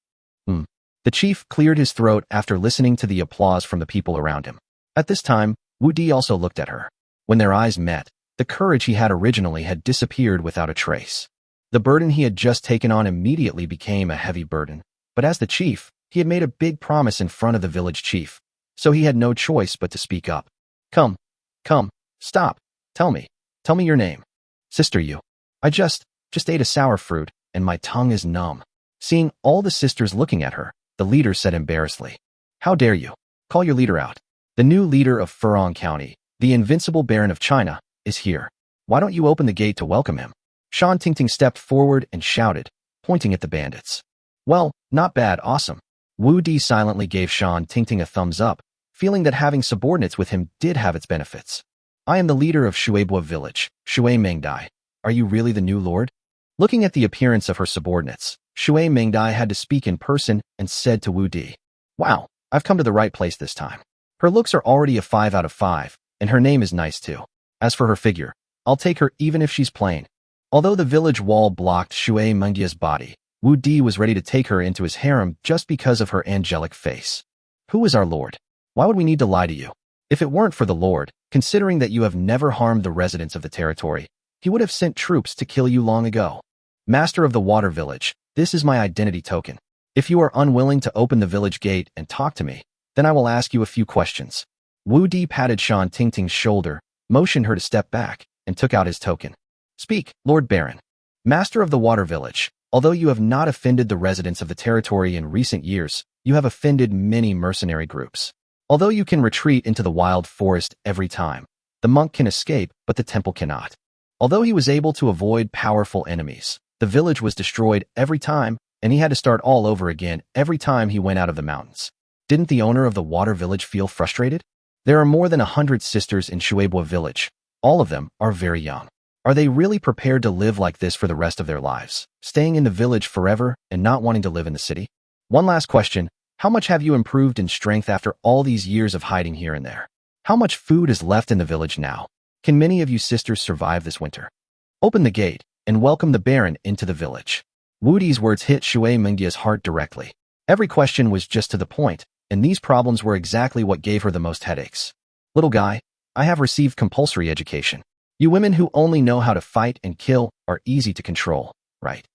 The chief cleared his throat after listening to the applause from the people around him. At this time, Wu Di also looked at her. When their eyes met, the courage he had originally had disappeared without a trace. The burden he had just taken on immediately became a heavy burden, but as the chief, he had made a big promise in front of the village chief, so he had no choice but to speak up. Come, stop, tell me your name. Sister, I just ate a sour fruit, and my tongue is numb. Seeing all the sisters looking at her, the leader said embarrassedly, How dare you? Call your leader out. The new leader of Furong County, the invincible Baron of China, is here. Why don't you open the gate to welcome him? Shan Tingting stepped forward and shouted, pointing at the bandits. Well, not bad, awesome. Wu Di silently gave Shan Tingting a thumbs up, feeling that having subordinates with him did have its benefits. I am the leader of Shueibua village, Shui Mengdai. Are you really the new lord? Looking at the appearance of her subordinates, Shui Mengdai had to speak in person and said to Wu Di, Wow, I've come to the right place this time. Her looks are already a 5 out of 5, and her name is nice too. As for her figure, I'll take her even if she's plain. Although the village wall blocked Shui Mengdia's body, Wu Di was ready to take her into his harem just because of her angelic face. Who is our lord? Why would we need to lie to you? If it weren't for the lord, considering that you have never harmed the residents of the territory, he would have sent troops to kill you long ago. Master of the water village, this is my identity token. If you are unwilling to open the village gate and talk to me, then I will ask you a few questions. Wu Di patted Shan Tingting's shoulder, motioned her to step back, and took out his token. Speak, Lord Baron. Master of the water village, although you have not offended the residents of the territory in recent years, you have offended many mercenary groups. Although you can retreat into the wild forest every time, the monk can escape, but the temple cannot. Although he was able to avoid powerful enemies, the village was destroyed every time, and he had to start all over again every time he went out of the mountains. Didn't the owner of the water village feel frustrated? There are more than 100 sisters in Shueibua village. All of them are very young. Are they really prepared to live like this for the rest of their lives, staying in the village forever and not wanting to live in the city? One last question. How much have you improved in strength after all these years of hiding here and there? How much food is left in the village now? Can many of you sisters survive this winter? Open the gate and welcome the Baron into the village. Wu Di's words hit Shui Mengdia's heart directly. Every question was just to the point, and these problems were exactly what gave her the most headaches. Little guy, I have received compulsory education. You women who only know how to fight and kill are easy to control, right?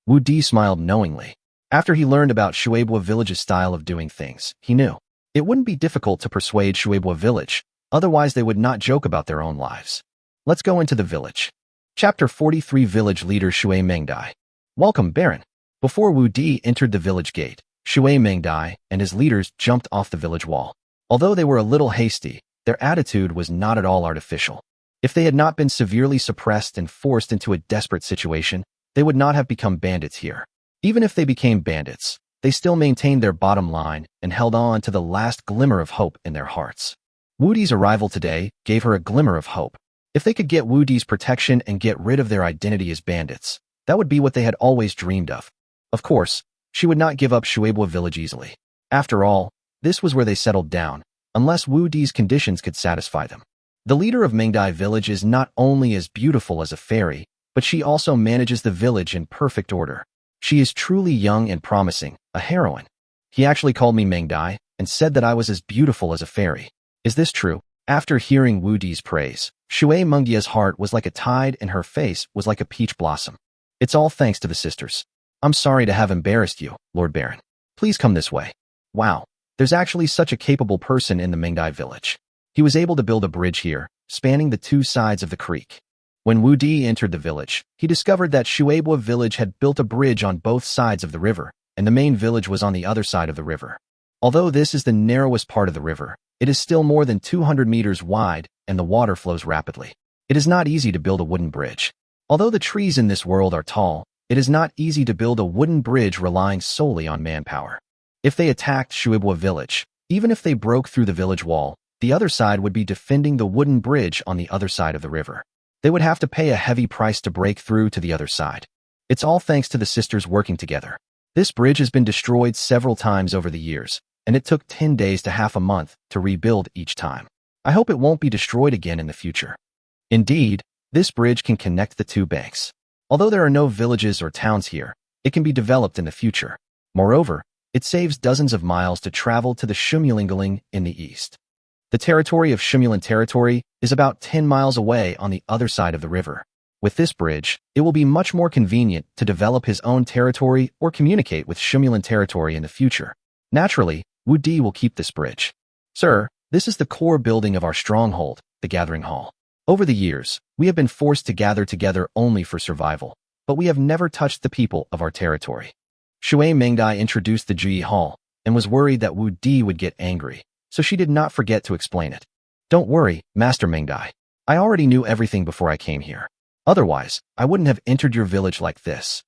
Wu Di smiled knowingly. After he learned about Shueibua Village's style of doing things, he knew it wouldn't be difficult to persuade Shueibua Village, otherwise they would not joke about their own lives. Let's go into the village. Chapter 43 Village Leader Shui Mengdai. Welcome, Baron. Before Wu Di entered the village gate, Shui Mengdai and his leaders jumped off the village wall. Although they were a little hasty, their attitude was not at all artificial. If they had not been severely suppressed and forced into a desperate situation, they would not have become bandits here. Even if they became bandits, they still maintained their bottom line and held on to the last glimmer of hope in their hearts. Wu Di's arrival today gave her a glimmer of hope. If they could get Wu Di's protection and get rid of their identity as bandits, that would be what they had always dreamed of. Of course, she would not give up Shueibua Village easily. After all, this was where they settled down, unless Wu Di's conditions could satisfy them. The leader of Mengdai Village is not only as beautiful as a fairy, but she also manages the village in perfect order. She is truly young and promising, a heroine. He actually called me Mengdai and said that I was as beautiful as a fairy. Is this true? After hearing Wu Di's praise, Shui Mengdia's heart was like a tide and her face was like a peach blossom. It's all thanks to the sisters. I'm sorry to have embarrassed you, Lord Baron. Please come this way. Wow, there's actually such a capable person in the Mengdai village. He was able to build a bridge here, spanning the two sides of the creek. When Wu Di entered the village, he discovered that Shueibua Village had built a bridge on both sides of the river, and the main village was on the other side of the river. Although this is the narrowest part of the river, it is still more than 200 meters wide, and the water flows rapidly. It is not easy to build a wooden bridge. Although the trees in this world are tall, it is not easy to build a wooden bridge relying solely on manpower. If they attacked Shueibua Village, even if they broke through the village wall, the other side would be defending the wooden bridge on the other side of the river. They would have to pay a heavy price to break through to the other side. It's all thanks to the sisters working together. This bridge has been destroyed several times over the years, and it took 10 days to half a month to rebuild each time. I hope it won't be destroyed again in the future. Indeed, this bridge can connect the two banks. Although there are no villages or towns here, it can be developed in the future. Moreover, it saves dozens of miles to travel to the Shumulingaling in the east. The territory of Shumulin Territory is about 10 miles away on the other side of the river. With this bridge, it will be much more convenient to develop his own territory or communicate with Shumulin Territory in the future. Naturally, Wu Di will keep this bridge. Sir, this is the core building of our stronghold, the Gathering Hall. Over the years, we have been forced to gather together only for survival, but we have never touched the people of our territory. Shui Mengdai introduced the Ji Hall and was worried that Wu Di would get angry, so she did not forget to explain it. Don't worry, Master Mengdai. I already knew everything before I came here. Otherwise, I wouldn't have entered your village like this.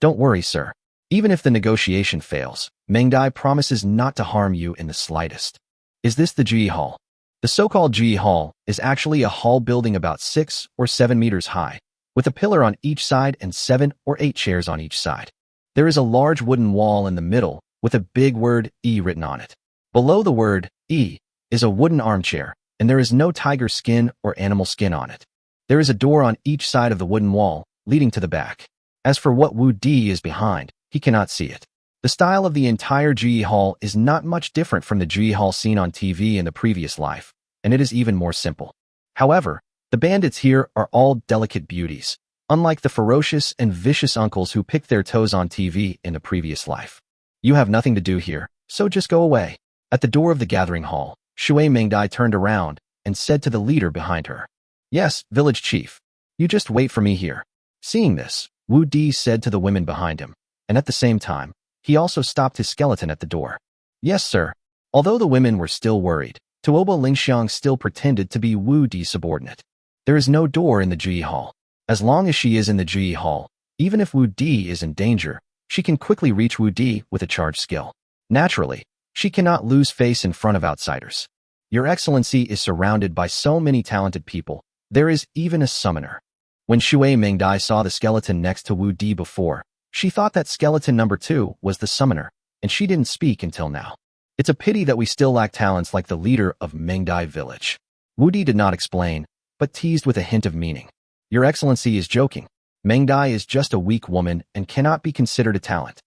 Don't worry, sir. Even if the negotiation fails, Mengdai promises not to harm you in the slightest. Is this the Ji Hall? The so-called Ji Hall is actually a hall building about 6 or 7 meters high, with a pillar on each side and 7 or 8 chairs on each side. There is a large wooden wall in the middle with a big word E written on it. Below the word E is a wooden armchair, and there is no tiger skin or animal skin on it. There is a door on each side of the wooden wall, leading to the back. As for what Wu Di is behind, he cannot see it. The style of the entire Ji Hall is not much different from the Ji Hall seen on TV in the previous life, and it is even more simple. However, the bandits here are all delicate beauties, unlike the ferocious and vicious uncles who picked their toes on TV in the previous life. You have nothing to do here, so just go away. At the door of the Gathering Hall, Shui Mengdai turned around and said to the leader behind her, Yes, village chief. You just wait for me here. Seeing this, Wu Di said to the women behind him, and at the same time, he also stopped his skeleton at the door. Yes, sir. Although the women were still worried, Tuoba Lingxiang still pretended to be Wu Di's subordinate. There is no door in the Ji Hall. As long as she is in the Ji Hall, even if Wu Di is in danger, she can quickly reach Wu Di with a charged skill. Naturally, she cannot lose face in front of outsiders. Your Excellency is surrounded by so many talented people. There is even a summoner. When Shui Mengdai saw the skeleton next to Wu Di before, she thought that skeleton number 2 was the summoner, and she didn't speak until now. It's a pity that we still lack talents like the leader of Mengdai Village. Wu Di did not explain, but teased with a hint of meaning. Your Excellency is joking. Meng Dai is just a weak woman and cannot be considered a talent.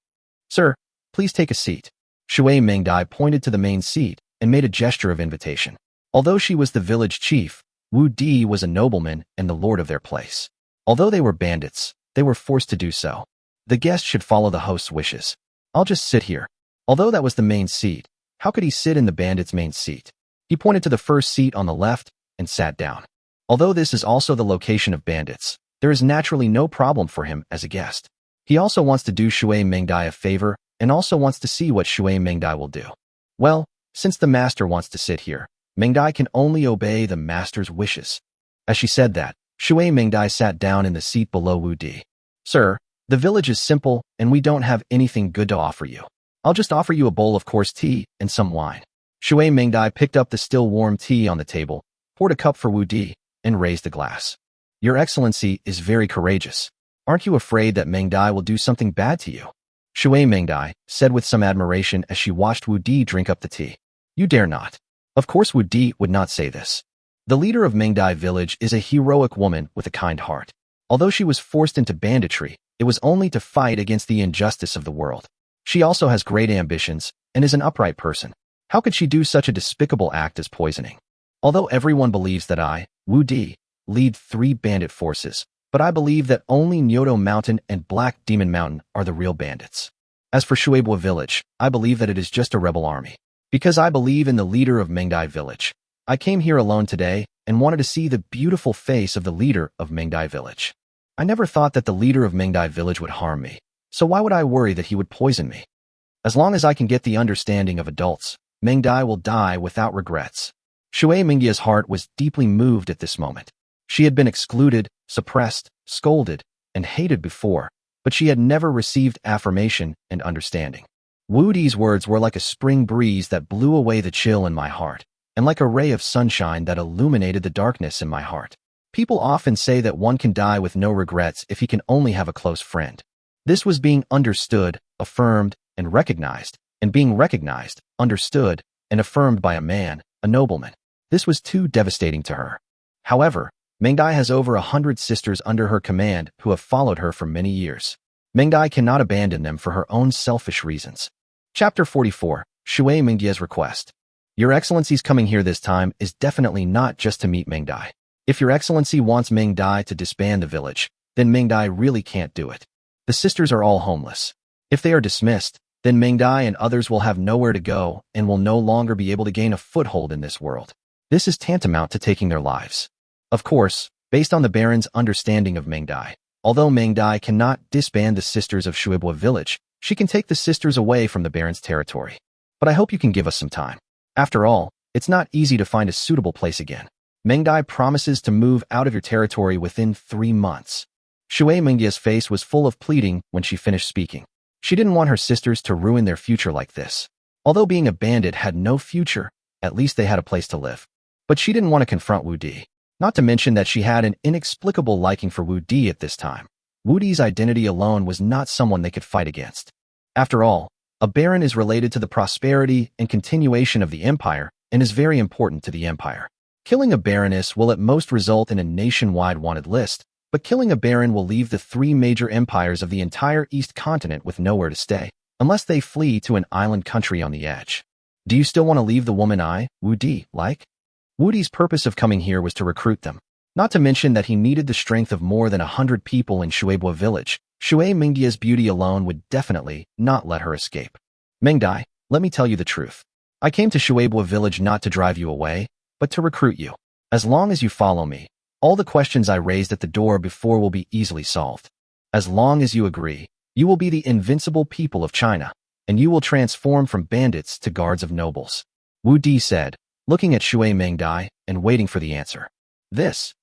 Sir, please take a seat. Shui Meng Dai pointed to the main seat and made a gesture of invitation. Although she was the village chief, Wu Di was a nobleman and the lord of their place. Although they were bandits, they were forced to do so. The guest should follow the host's wishes. I'll just sit here. Although that was the main seat, how could he sit in the bandit's main seat? He pointed to the first seat on the left and sat down. Although this is also the location of bandits, there is naturally no problem for him as a guest. He also wants to do Shui Meng Dai a favor and also wants to see what Shui Meng Dai will do. Well, since the master wants to sit here, Meng Dai can only obey the master's wishes. As she said that, Shui Meng Dai sat down in the seat below Wu Di. Sir, the village is simple and we don't have anything good to offer you. I'll just offer you a bowl of coarse tea and some wine. Shui Meng Dai picked up the still warm tea on the table, poured a cup for Wu Di, and raised a glass. Your Excellency is very courageous. Aren't you afraid that Meng Dai will do something bad to you? Shui Meng Dai said with some admiration as she watched Wu Di drink up the tea. You dare not. Of course Wu Di would not say this. The leader of Meng Dai village is a heroic woman with a kind heart. Although she was forced into banditry, it was only to fight against the injustice of the world. She also has great ambitions and is an upright person. How could she do such a despicable act as poisoning? Although everyone believes that I, Wu Di, lead 3 bandit forces, but I believe that only Nyoto Mountain and Black Demon Mountain are the real bandits. As for Shueibua village, I believe that it is just a rebel army. Because I believe in the leader of Meng Dai village, I came here alone today and wanted to see the beautiful face of the leader of Meng Dai village. I never thought that the leader of Meng Dai village would harm me, so why would I worry that he would poison me? As long as I can get the understanding of adults, Meng Dai will die without regrets. Shui Mingya's heart was deeply moved at this moment. She had been excluded, suppressed, scolded, and hated before, but she had never received affirmation and understanding. Wu Di's words were like a spring breeze that blew away the chill in my heart, and like a ray of sunshine that illuminated the darkness in my heart. People often say that one can die with no regrets if he can only have a close friend. This was being understood, affirmed, and recognized, and being recognized, understood, and affirmed by a man, a nobleman. This was too devastating to her. However, Meng Dai has over 100 sisters under her command who have followed her for many years. Meng Dai cannot abandon them for her own selfish reasons. Chapter 44, Shui Mingya's request. Your Excellency's coming here this time is definitely not just to meet Meng Dai. If Your Excellency wants Meng Dai to disband the village, then Meng Dai really can't do it. The sisters are all homeless. If they are dismissed, then Meng Dai and others will have nowhere to go and will no longer be able to gain a foothold in this world. This is tantamount to taking their lives. Of course, based on the Baron's understanding of Meng Dai, although Meng Dai cannot disband the sisters of Shueibua village, she can take the sisters away from the Baron's territory. But I hope you can give us some time. After all, it's not easy to find a suitable place again. Meng Dai promises to move out of your territory within 3 months. Shui Mingya's face was full of pleading when she finished speaking. She didn't want her sisters to ruin their future like this. Although being a bandit had no future, at least they had a place to live. But she didn't want to confront Wu Di. Not to mention that she had an inexplicable liking for Wu Di at this time. Wu Di's identity alone was not someone they could fight against. After all, a baron is related to the prosperity and continuation of the empire and is very important to the empire. Killing a baroness will at most result in a nationwide wanted list, but killing a baron will leave the 3 major empires of the entire East continent with nowhere to stay, unless they flee to an island country on the edge. Do you still want to leave the woman Wu Di, like? Wu Di's purpose of coming here was to recruit them. Not to mention that he needed the strength of more than 100 people in Shueibua village. Shui Mingya's beauty alone would definitely not let her escape. Meng Dai, let me tell you the truth. I came to Shueibua village not to drive you away, but to recruit you. As long as you follow me, all the questions I raised at the door before will be easily solved. As long as you agree, you will be the invincible people of China, and you will transform from bandits to guards of nobles. Wu Di said, looking at Shui Meng Dai and waiting for the answer. This?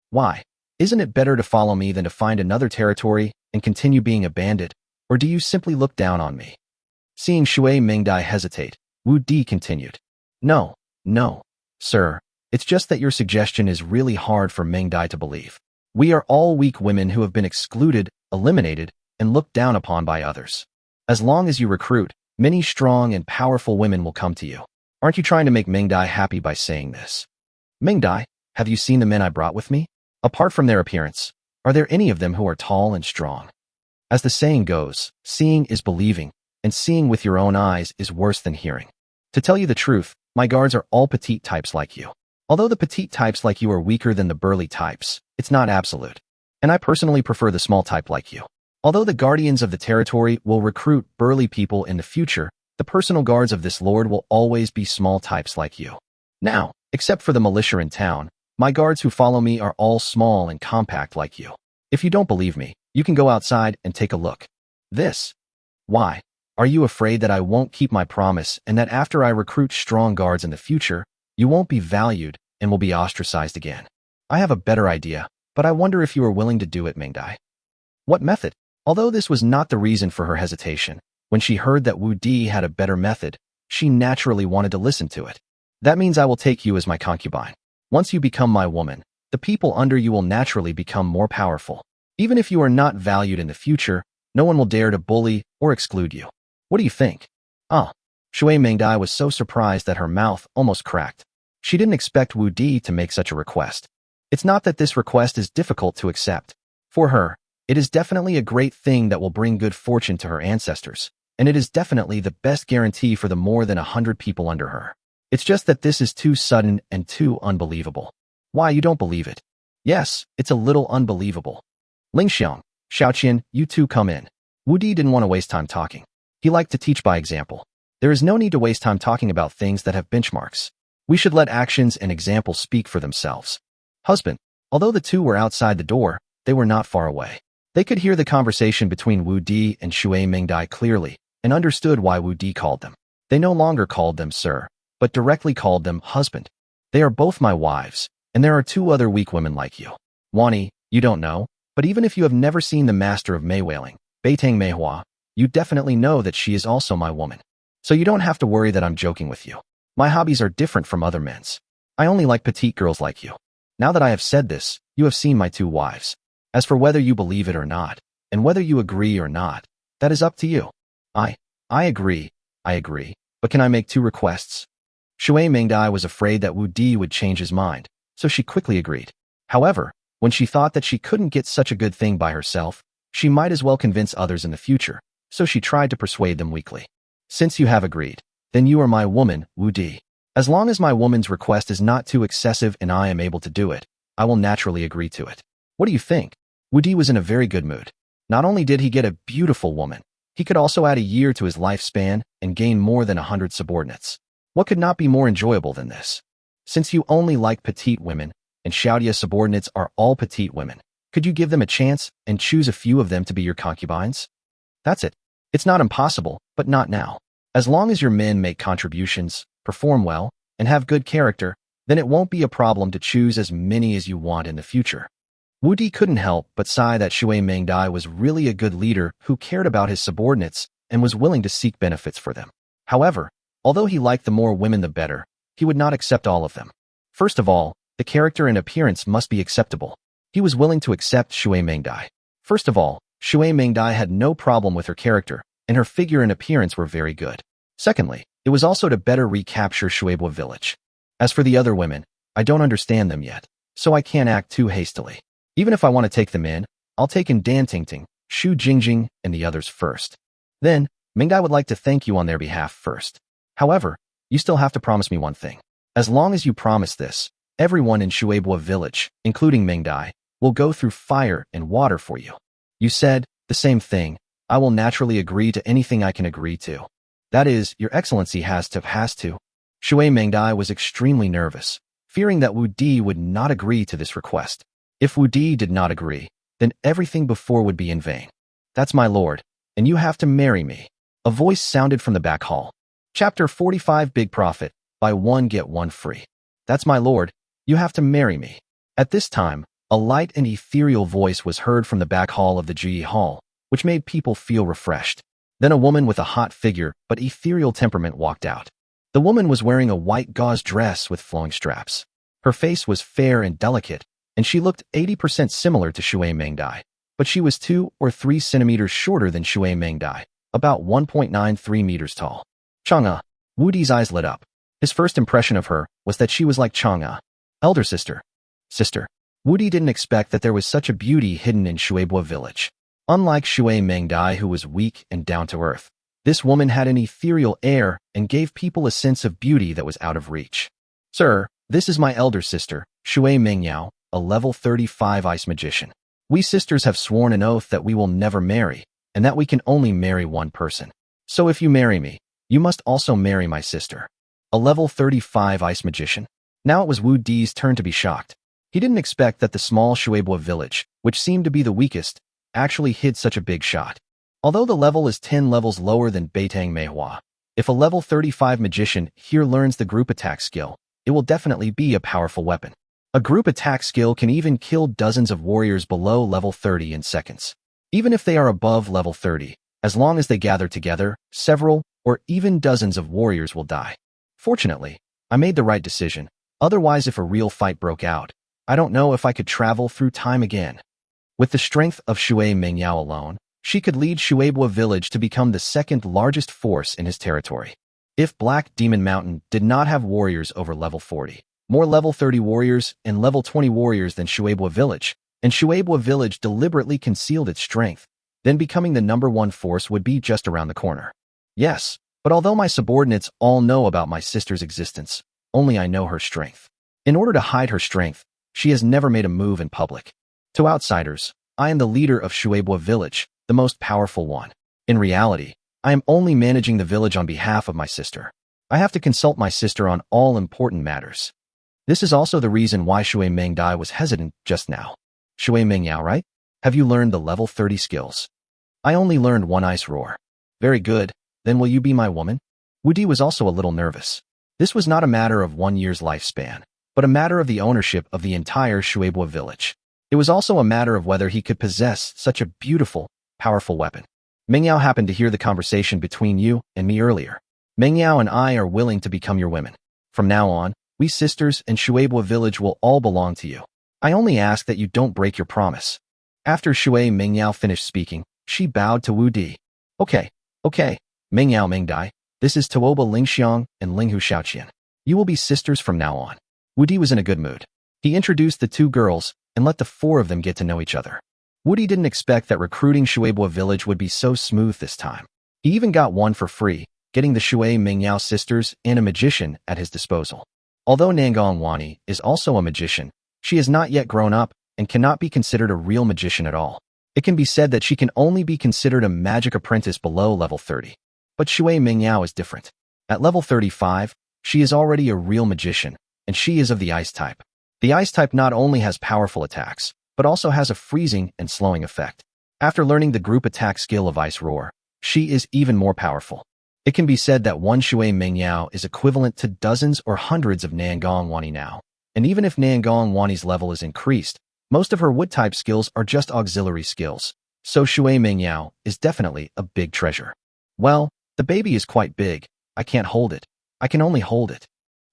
Why? Isn't it better to follow me than to find another territory and continue being a bandit, or do you simply look down on me? Seeing Shui Meng Dai hesitate, Wu Di continued. No, sir. It's just that your suggestion is really hard for Meng Dai to believe. We are all weak women who have been excluded, eliminated, and looked down upon by others. As long as you recruit, many strong and powerful women will come to you. Aren't you trying to make Meng Dai happy by saying this? Meng Dai, have you seen the men I brought with me? Apart from their appearance, are there any of them who are tall and strong? As the saying goes, seeing is believing, and seeing with your own eyes is worse than hearing. To tell you the truth, my guards are all petite types like you. Although the petite types like you are weaker than the burly types, it's not absolute. And I personally prefer the small type like you. Although the guardians of the territory will recruit burly people in the future, the personal guards of this lord will always be small types like you. Now, except for the militia in town, my guards who follow me are all small and compact like you. If you don't believe me, you can go outside and take a look. This. Why? Are you afraid that I won't keep my promise and that after I recruit strong guards in the future, you won't be valued and will be ostracized again? I have a better idea, but I wonder if you are willing to do it, Mingdai. What method? Although this was not the reason for her hesitation, when she heard that Wu Di had a better method, she naturally wanted to listen to it. That means I will take you as my concubine. Once you become my woman, the people under you will naturally become more powerful. Even if you are not valued in the future, no one will dare to bully or exclude you. What do you think? Shui Mingdai was so surprised that her mouth almost cracked. She didn't expect Wu Di to make such a request. It's not that this request is difficult to accept. For her, it is definitely a great thing that will bring good fortune to her ancestors, and it is definitely the best guarantee for the more than 100 people under her. It's just that this is too sudden and too unbelievable. Why, you don't believe it? Yes, it's a little unbelievable. Ling Xiong, Xiaoqian, you two come in. Wu Di didn't want to waste time talking. He liked to teach by example. There is no need to waste time talking about things that have benchmarks. We should let actions and examples speak for themselves. Husband, although the two were outside the door, they were not far away. They could hear the conversation between Wu Di and Shui Mingdai clearly and understood why Wu Di called them. They no longer called them sir, but directly called them husband. They are both my wives, and there are two other weak women like you. Wani, you don't know, but even if you have never seen the master of Maywailing, Beitang Manhwa, you definitely know that she is also my woman. So you don't have to worry that I'm joking with you. My hobbies are different from other men's. I only like petite girls like you. Now that I have said this, you have seen my two wives. As for whether you believe it or not, and whether you agree or not, that is up to you. I agree, but can I make two requests? Shui Mingdai was afraid that Wu Di would change his mind, so she quickly agreed. However, when she thought that she couldn't get such a good thing by herself, she might as well convince others in the future, so she tried to persuade them weakly. Since you have agreed, then you are my woman, Wu Di. As long as my woman's request is not too excessive and I am able to do it, I will naturally agree to it. What do you think? Wu Di was in a very good mood. Not only did he get a beautiful woman, he could also add a year to his lifespan and gain more than 100 subordinates. What could not be more enjoyable than this? Since you only like petite women, and Xiaodia subordinates are all petite women, could you give them a chance and choose a few of them to be your concubines? That's it. It's not impossible, but not now. As long as your men make contributions, perform well, and have good character, then it won't be a problem to choose as many as you want in the future. Wu Di couldn't help but sigh that Shui Mingdai was really a good leader who cared about his subordinates and was willing to seek benefits for them. However, although he liked the more women the better, he would not accept all of them. First of all, the character and appearance must be acceptable. He was willing to accept Shui Mingdai. First of all, Shui Mingdai had no problem with her character, and her figure and appearance were very good. Secondly, it was also to better recapture Shueibua village. As for the other women, I don't understand them yet, so I can't act too hastily. Even if I want to take them in, I'll take in Dan Tingting, Xu Jingjing, and the others first. Then, Mingdai would like to thank you on their behalf first. However, you still have to promise me one thing. As long as you promise this, everyone in Shueibua village, including Mingdai, will go through fire and water for you. You said the same thing. I will naturally agree to anything I can agree to. That is, Your Excellency has to. Shui Mingdai was extremely nervous, fearing that Wu Di would not agree to this request. If Wu Di did not agree, then everything before would be in vain. That's my lord, and you have to marry me. A voice sounded from the back hall. Chapter 45 Big Profit, Buy One Get One Free. That's my lord, you have to marry me. At this time, a light and ethereal voice was heard from the back hall of the Ji Hall, which made people feel refreshed. Then a woman with a hot figure but ethereal temperament walked out. The woman was wearing a white gauze dress with flowing straps. Her face was fair and delicate, and she looked 80% similar to Shui Mingdai, but she was 2 or 3 centimeters shorter than Shui Mingdai, about 1.93 meters tall. Chang'e. Wu Di's eyes lit up. His first impression of her was that she was like Chang'e. Elder sister. Wudi didn't expect that there was such a beauty hidden in Shueibua village. Unlike Shui Mengdai, who was weak and down-to-earth, this woman had an ethereal air and gave people a sense of beauty that was out of reach. Sir, this is my elder sister, Shui Mengyao, a level 35 ice magician. We sisters have sworn an oath that we will never marry, and that we can only marry one person. So if you marry me, you must also marry my sister. A level 35 ice magician? Now it was Wu Di's turn to be shocked. He didn't expect that the small Shueibua village, which seemed to be the weakest, actually hid such a big shot. Although the level is 10 levels lower than Beitang Manhwa, if a level 35 magician here learns the group attack skill, it will definitely be a powerful weapon. A group attack skill can even kill dozens of warriors below level 30 in seconds. Even if they are above level 30, as long as they gather together, several or even dozens of warriors will die. Fortunately, I made the right decision. Otherwise, if a real fight broke out, I don't know if I could travel through time again. With the strength of Shui Mengyao alone, she could lead Shueibua village to become the second largest force in his territory. If Black Demon Mountain did not have warriors over level 40, more level 30 warriors and level 20 warriors than Shueibua village, and Shueibua village deliberately concealed its strength, then becoming the #1 force would be just around the corner. Yes, but although my subordinates all know about my sister's existence, only I know her strength. In order to hide her strength, she has never made a move in public. To outsiders, I am the leader of Shueibua village, the most powerful one. In reality, I am only managing the village on behalf of my sister. I have to consult my sister on all important matters. This is also the reason why Shui Mengdai was hesitant just now. Shui Mengyao, right? Have you learned the level 30 skills? I only learned one ice roar. Very good, then will you be my woman? Wudi was also a little nervous. This was not a matter of 1 year's lifespan, but a matter of the ownership of the entire Shueibua village. It was also a matter of whether he could possess such a beautiful, powerful weapon. Mengyao happened to hear the conversation between you and me earlier. Mengyao and I are willing to become your women. From now on, we sisters and Shueibua village will all belong to you. I only ask that you don't break your promise. After Shui Mengyao finished speaking, she bowed to Wu Di. Okay, Mengyao Mengdai, this is Tuoba Lingxiang and Linghu Shaoqian. You will be sisters from now on. Wu Di was in a good mood. He introduced the two girls and let the four of them get to know each other. Wu Di didn't expect that recruiting Shueibua village would be so smooth this time. He even got one for free, getting the Shui Mengyao sisters and a magician at his disposal. Although Nangong Wani is also a magician, she is not yet grown up and cannot be considered a real magician at all. It can be said that she can only be considered a magic apprentice below level 30. But Shui Mengyao is different. At level 35, she is already a real magician, and she is of the ice type. The ice type not only has powerful attacks, but also has a freezing and slowing effect. After learning the group attack skill of Ice Roar, she is even more powerful. It can be said that one Shui Mengyao is equivalent to dozens or hundreds of Nangong Wani now. And even if Nangong Wani's level is increased, most of her wood-type skills are just auxiliary skills. So Shui Mengyao is definitely a big treasure. Well, the baby is quite big. I can't hold it. I can only hold it.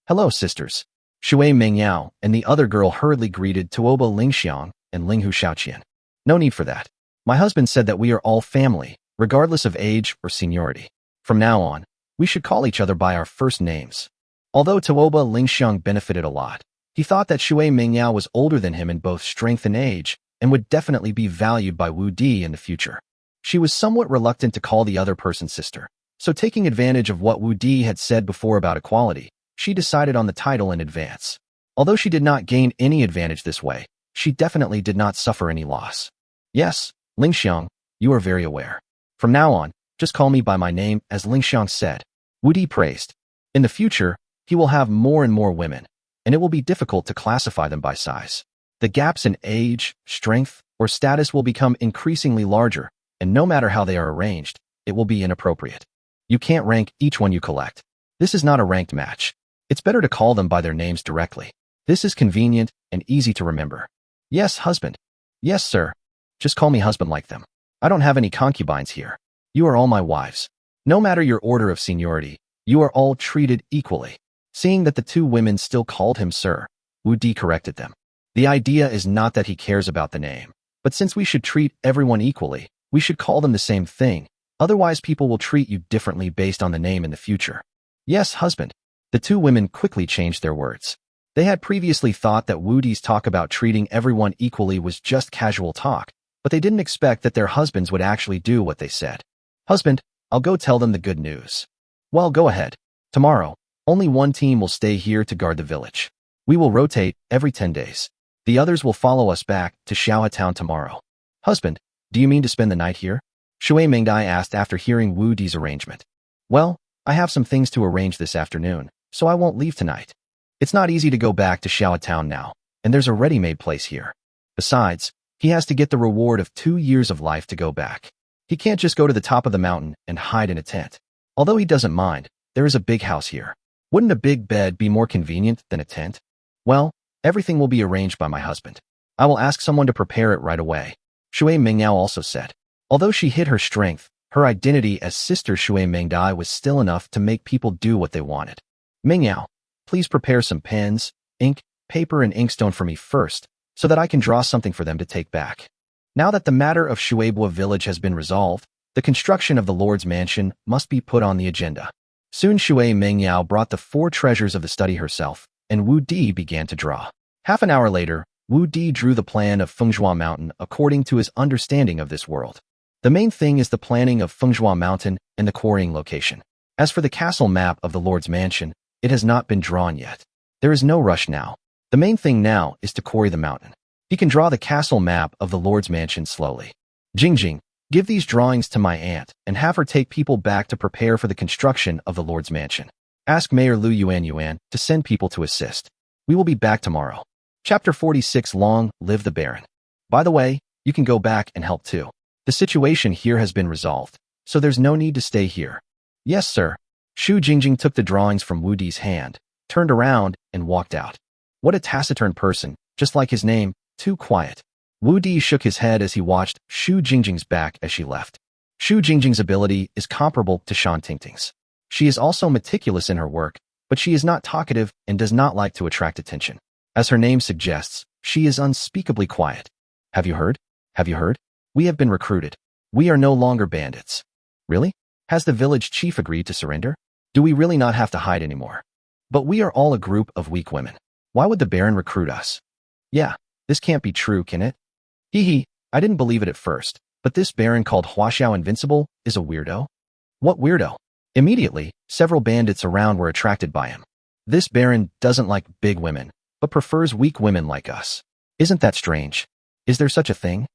Hello, sisters. Shui Mengyao and the other girl hurriedly greeted Tuoba Lingxiang and Linghu Shaoqian. No need for that. My husband said that we are all family, regardless of age or seniority. From now on, we should call each other by our first names. Although Tuoba Lingxiang benefited a lot, he thought that Shui Mengyao was older than him in both strength and age, and would definitely be valued by Wu Di in the future. She was somewhat reluctant to call the other person sister, so taking advantage of what Wu Di had said before about equality, she decided on the title in advance. Although she did not gain any advantage this way, she definitely did not suffer any loss. Yes, Lingxiang, you are very aware. From now on, just call me by my name, as Lingxiang said. Wu Di praised. In the future, he will have more and more women, and it will be difficult to classify them by size. The gaps in age, strength, or status will become increasingly larger, and no matter how they are arranged, it will be inappropriate. You can't rank each one you collect. This is not a ranked match. It's better to call them by their names directly. This is convenient and easy to remember. Yes, husband. Yes, sir. Just call me husband like them. I don't have any concubines here. You are all my wives. No matter your order of seniority, you are all treated equally. Seeing that the two women still called him sir, Wu Di corrected them. The idea is not that he cares about the name, but since we should treat everyone equally, we should call them the same thing. Otherwise, people will treat you differently based on the name in the future. Yes, husband. The two women quickly changed their words. They had previously thought that Wu Di's talk about treating everyone equally was just casual talk, but they didn't expect that their husbands would actually do what they said. Husband, I'll go tell them the good news. Well, go ahead. Tomorrow, only one team will stay here to guard the village. We will rotate every 10 days. The others will follow us back to Xiaohe Town tomorrow. Husband, do you mean to spend the night here? Shui Mingdai asked after hearing Wu Di's arrangement. Well, I have some things to arrange this afternoon, so I won't leave tonight. It's not easy to go back to Xiaohe Town now, and there's a ready-made place here. Besides, he has to get the reward of 2 years of life to go back. He can't just go to the top of the mountain and hide in a tent. Although he doesn't mind, there is a big house here. Wouldn't a big bed be more convenient than a tent? Well, everything will be arranged by my husband. I will ask someone to prepare it right away. Shui Mingyao also said. Although she hid her strength, her identity as sister Shui Mingdai was still enough to make people do what they wanted. Mingyao, please prepare some pens, ink, paper and inkstone for me first, so that I can draw something for them to take back. Now that the matter of Shueibua village has been resolved, the construction of the Lord's mansion must be put on the agenda. Soon Shui Mingyao brought the 4 treasures of the study herself, and Wu Di began to draw. Half an hour later, Wu Di drew the plan of Fengzhua Mountain according to his understanding of this world. The main thing is the planning of Fengzhua Mountain and the quarrying location. As for the castle map of the Lord's mansion, it has not been drawn yet. There is no rush now. The main thing now is to quarry the mountain. He can draw the castle map of the Lord's mansion slowly. Jingjing, give these drawings to my aunt and have her take people back to prepare for the construction of the Lord's mansion. Ask Mayor Lu Yuan to send people to assist. We will be back tomorrow. Chapter 46. Long live the Baron. By the way, you can go back and help too. The situation here has been resolved, so there's no need to stay here. Yes, sir. Shu Jingjing took the drawings from Wu Di's hand, turned around, and walked out. What a taciturn person, just like his name, too quiet. Wu Di shook his head as he watched Shu Jingjing's back as she left. Shu Jingjing's ability is comparable to Shan Tingting's. She is also meticulous in her work, but she is not talkative and does not like to attract attention. As her name suggests, she is unspeakably quiet. Have you heard? Have you heard? We have been recruited. We are no longer bandits. Really? Has the village chief agreed to surrender? Do we really not have to hide anymore? But we are all a group of weak women. Why would the Baron recruit us? Yeah, this can't be true, can it? Hee, I didn't believe it at first, but this Baron called Huaxiao Invincible is a weirdo. What weirdo? Immediately, several bandits around were attracted by him. This Baron doesn't like big women, but prefers weak women like us. Isn't that strange? Is there such a thing?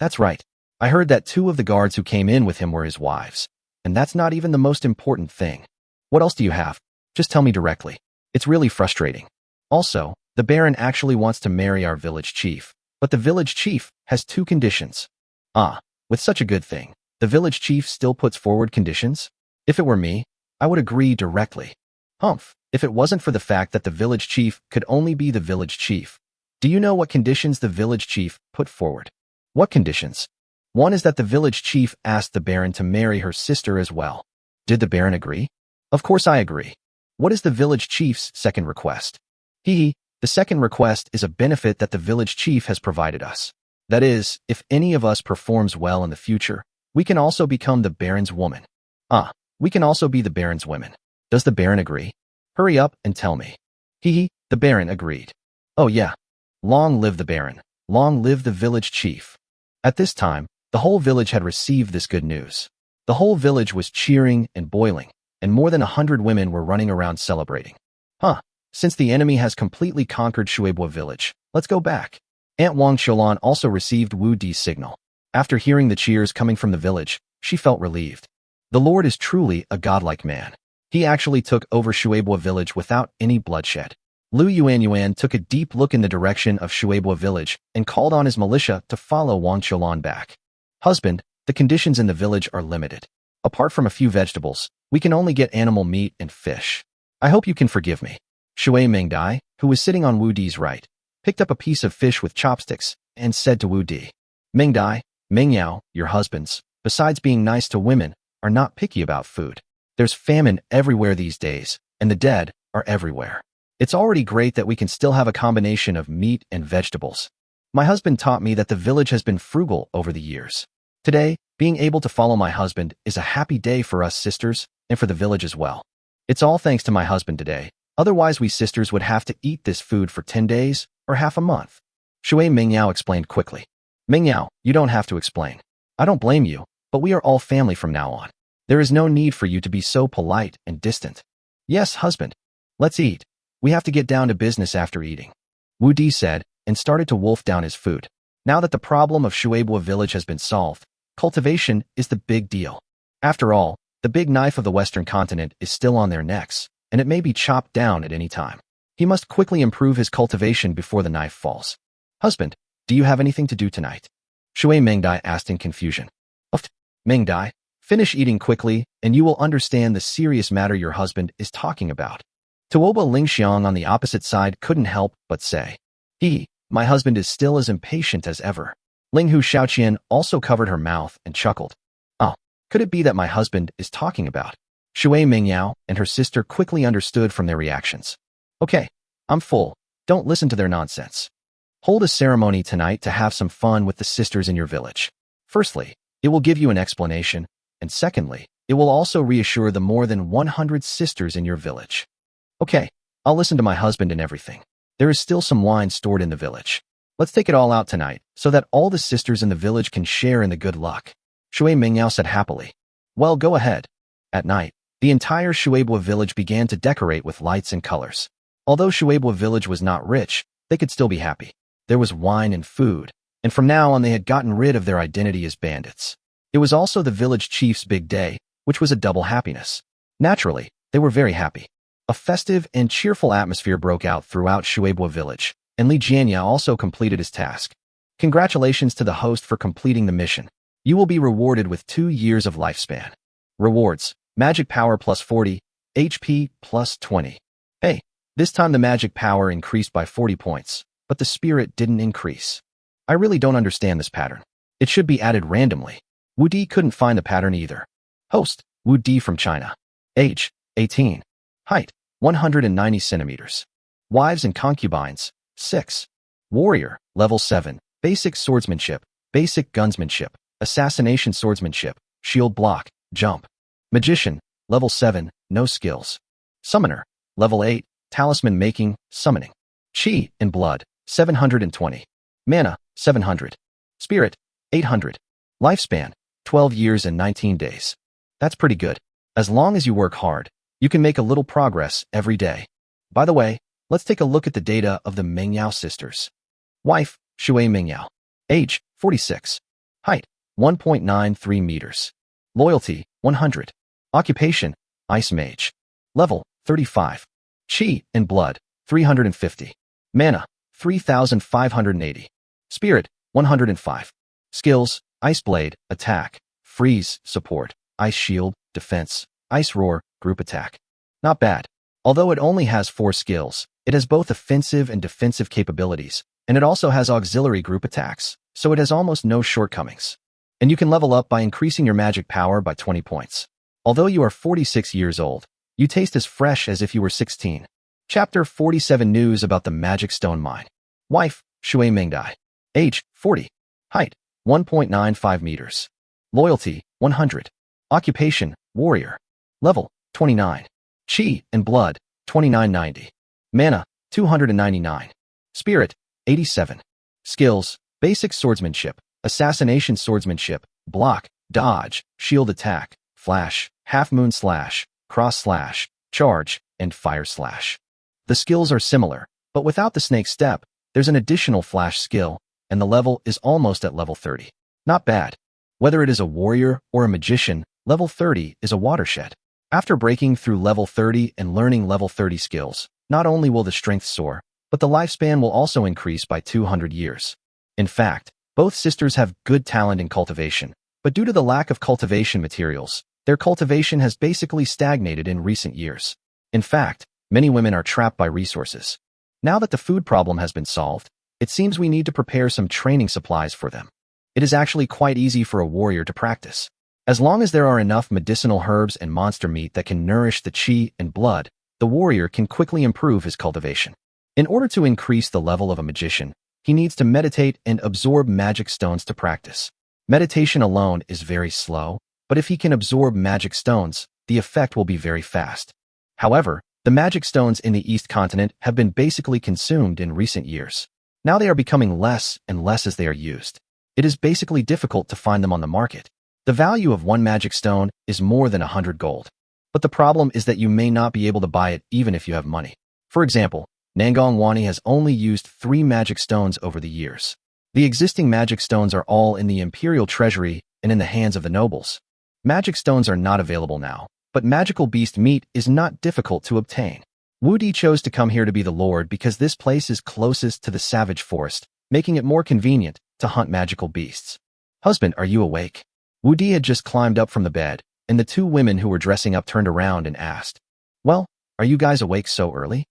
That's right. I heard that 2 of the guards who came in with him were his wives. And that's not even the most important thing. What else do you have? Just tell me directly. It's really frustrating. Also, the Baron actually wants to marry our village chief, but the village chief has 2 conditions. With such a good thing, the village chief still puts forward conditions? If it were me, I would agree directly. Humph, if it wasn't for the fact that the village chief could only be the village chief. Do you know what conditions the village chief put forward? What conditions? One is that the village chief asked the Baron to marry her sister as well. Did the Baron agree? Of course I agree. What is the village chief's second request? The second request is a benefit that the village chief has provided us. That is, if any of us performs well in the future, we can also become the Baron's woman. We can also be the Baron's women. Does the Baron agree? Hurry up and tell me. The Baron agreed. Oh yeah. Long live the Baron. Long live the village chief. At this time, the whole village had received this good news. The whole village was cheering and boiling, and more than 100 women were running around celebrating. Since the enemy has completely conquered Shueibua village, let's go back. Aunt Wang Xiaolan also received Wu Di's signal. After hearing the cheers coming from the village, she felt relieved. The Lord is truly a godlike man. He actually took over Shueibua village without any bloodshed. Lu Yuan took a deep look in the direction of Shueibua village and called on his militia to follow Wang Qiulan back. Husband, the conditions in the village are limited. Apart from a few vegetables, we can only get animal meat and fish. I hope you can forgive me. Shui Mingdai, who was sitting on Wu Di's right, picked up a piece of fish with chopsticks and said to Wu Di, Mingdai, Mingyao, your husbands, besides being nice to women, are not picky about food. There's famine everywhere these days, and the dead are everywhere. It's already great that we can still have a combination of meat and vegetables. My husband taught me that the village has been frugal over the years. Today, being able to follow my husband is a happy day for us sisters and for the village as well. It's all thanks to my husband today. Otherwise, we sisters would have to eat this food for 10 days or half a month. Shui Mingyao explained quickly. Mingyao, you don't have to explain. I don't blame you, but we are all family from now on. There is no need for you to be so polite and distant. Yes, husband. Let's eat. We have to get down to business after eating. Wu Di said, and started to wolf down his food. Now that the problem of Shueibua village has been solved, cultivation is the big deal. After all, the big knife of the Western continent is still on their necks, and it may be chopped down at any time. He must quickly improve his cultivation before the knife falls. Husband, do you have anything to do tonight? Shui Mengdai asked in confusion. Mengdai, finish eating quickly, and you will understand the serious matter your husband is talking about. Tuoba Lingxiang on the opposite side couldn't help but say, my husband is still as impatient as ever. Linghu Xiaoqian also covered her mouth and chuckled. Oh, could it be that my husband is talking about? Shui Mingyao and her sister quickly understood from their reactions. Okay, I'm full. Don't listen to their nonsense. Hold a ceremony tonight to have some fun with the sisters in your village. Firstly, it will give you an explanation, and secondly, it will also reassure the more than 100 sisters in your village. Okay, I'll listen to my husband and everything. There is still some wine stored in the village. Let's take it all out tonight, so that all the sisters in the village can share in the good luck. Shui Mingyao said happily. Well, go ahead. At night, the entire Shueibua village began to decorate with lights and colors. Although Shueibua village was not rich, they could still be happy. There was wine and food, and from now on they had gotten rid of their identity as bandits. It was also the village chief's big day, which was a double happiness. Naturally, they were very happy. A festive and cheerful atmosphere broke out throughout Shueibua village, and Li Jianya also completed his task. Congratulations to the host for completing the mission. You will be rewarded with 2 years of lifespan. Rewards: magic power plus 40, HP plus 20. Hey, this time the magic power increased by 40 points, but the spirit didn't increase. I really don't understand this pattern. It should be added randomly. Wu Di couldn't find the pattern either. Host: Wu Di from China. Age: 18. Height: 190 centimeters. Wives and concubines: 6. Warrior: level 7. Basic swordsmanship, basic gunsmanship, assassination swordsmanship, shield block, jump. Magician: level 7, no skills. Summoner: level 8, talisman making, summoning. Chi and blood: 720. Mana: 700. Spirit: 800. Lifespan: 12 years and 19 days. That's pretty good. As long as you work hard, you can make a little progress every day. By the way, let's take a look at the data of the Mingyao sisters. Wife: Shui Mingyao. Age: 46. Height: 1.93 meters. Loyalty: 100. Occupation: Ice Mage. Level: 35. Chi and blood: 350. Mana: 3,580. Spirit: 105. Skills: Ice Blade, attack. Freeze, support. Ice Shield, defense. Ice Roar, group attack. Not bad. Although it only has 4 skills, it has both offensive and defensive capabilities, and it also has auxiliary group attacks, so it has almost no shortcomings. And you can level up by increasing your magic power by 20 points. Although you are 46 years old, you taste as fresh as if you were 16. Chapter 47 News about the Magic Stone Mine. Wife: Shui Mengdai. Age: 40. Height: 1.95 meters. Loyalty: 100. Occupation: Warrior. Level: 29. Chi and blood: 2990. Mana: 299. Spirit: 87. Skills: Basic swordsmanship, assassination swordsmanship, block, dodge, shield attack, flash, half-moon slash, cross slash, charge, and fire slash. The skills are similar, but without the snake step, there's an additional flash skill, and the level is almost at level 30. Not bad. Whether it is a warrior or a magician, level 30 is a watershed. After breaking through level 30 and learning level 30 skills, not only will the strength soar, but the lifespan will also increase by 200 years. In fact, both sisters have good talent in cultivation, but due to the lack of cultivation materials, their cultivation has basically stagnated in recent years. In fact, many women are trapped by resources. Now that the food problem has been solved, it seems we need to prepare some training supplies for them. It is actually quite easy for a warrior to practice. As long as there are enough medicinal herbs and monster meat that can nourish the chi and blood, the warrior can quickly improve his cultivation. In order to increase the level of a magician, he needs to meditate and absorb magic stones to practice. Meditation alone is very slow, but if he can absorb magic stones, the effect will be very fast. However, The magic stones in the East continent have been basically consumed in recent years. Now they are becoming less and less as they are used. It is basically difficult to find them on the market. The value of one magic stone is more than 100 gold. But the problem is that you may not be able to buy it even if you have money. For example, Nangang Wani has only used 3 magic stones over the years. The existing magic stones are all in the imperial treasury and in the hands of the nobles. Magic stones are not available now, but magical beast meat is not difficult to obtain. Wu Di chose to come here to be the lord because this place is closest to the savage forest, making it more convenient to hunt magical beasts. Husband, are you awake? Wu Di had just climbed up from the bed, and the 2 women who were dressing up turned around and asked, "Well, are you guys awake so early?"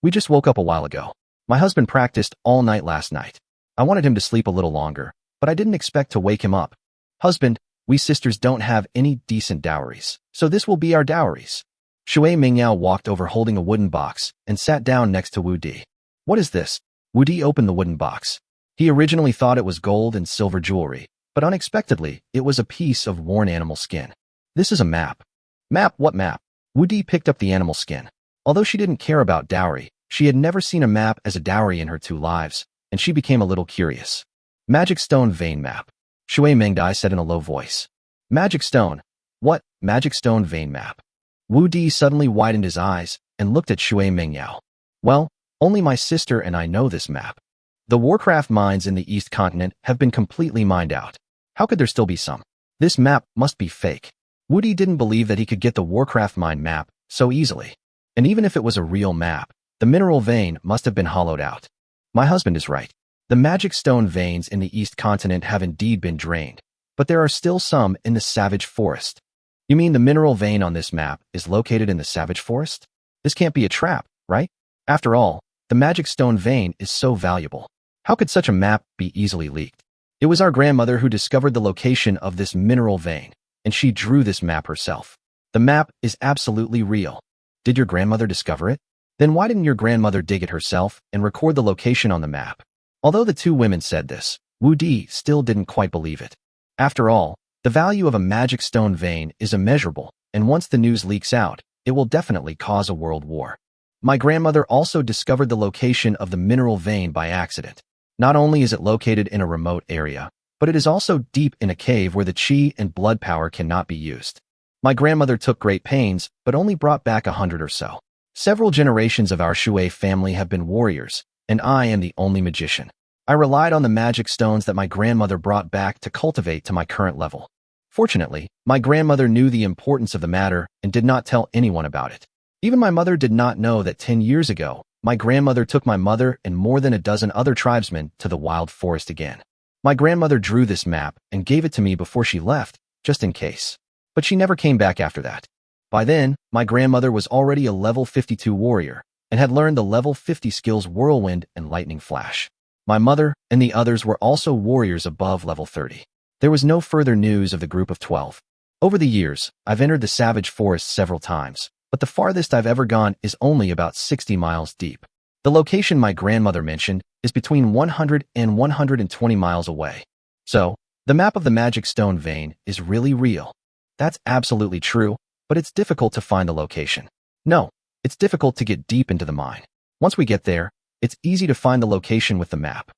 "We just woke up a while ago. My husband practiced all night last night. I wanted him to sleep a little longer, but I didn't expect to wake him up." "Husband, we sisters don't have any decent dowries, so this will be our dowries." Shui Mingyao walked over holding a wooden box and sat down next to Wu Di. "What is this?" Wu Di opened the wooden box. He originally thought it was gold and silver jewelry, but unexpectedly, it was a piece of worn animal skin. "This is a map." "Map? What map?" Wu Di picked up the animal skin. Although she didn't care about dowry, she had never seen a map as a dowry in her 2 lives, and she became a little curious. "Magic stone vein map," Shui Mengdai said in a low voice. "Magic stone? What? Magic stone vein map?" Wu Di suddenly widened his eyes and looked at Shui Mingyao. "Well, only my sister and I know this map. The Warcraft mines in the East continent have been completely mined out. How could there still be some? This map must be fake." Wu Di didn't believe that he could get the Warcraft mine map so easily. And even if it was a real map, the mineral vein must have been hollowed out. "My husband is right. The magic stone veins in the East continent have indeed been drained, but there are still some in the savage forest." "You mean the mineral vein on this map is located in the savage forest? This can't be a trap, right? After all, the magic stone vein is so valuable. How could such a map be easily leaked?" "It was our grandmother who discovered the location of this mineral vein, and she drew this map herself. The map is absolutely real." "Did your grandmother discover it? Then why didn't your grandmother dig it herself and record the location on the map?" Although the 2 women said this, Wu Di still didn't quite believe it. After all, the value of a magic stone vein is immeasurable, and once the news leaks out, it will definitely cause a world war. "My grandmother also discovered the location of the mineral vein by accident. Not only is it located in a remote area, but it is also deep in a cave where the qi and blood power cannot be used. My grandmother took great pains, but only brought back 100 or so. Several generations of our Shui family have been warriors, and I am the only magician. I relied on the magic stones that my grandmother brought back to cultivate to my current level. Fortunately, my grandmother knew the importance of the matter and did not tell anyone about it. Even my mother did not know that 10 years ago, my grandmother took my mother and more than a dozen other tribesmen to the wild forest again. My grandmother drew this map and gave it to me before she left, just in case. But she never came back after that. By then, my grandmother was already a level 52 warrior and had learned the level 50 skills Whirlwind and Lightning Flash. My mother and the others were also warriors above level 30. There was no further news of the group of 12. Over the years, I've entered the savage forest several times, but the farthest I've ever gone is only about 60 miles deep. The location my grandmother mentioned is between 100 and 120 miles away. So, the map of the magic stone vein is really real. That's absolutely true, but it's difficult to find the location. No, it's difficult to get deep into the mine. Once we get there, it's easy to find the location with the map.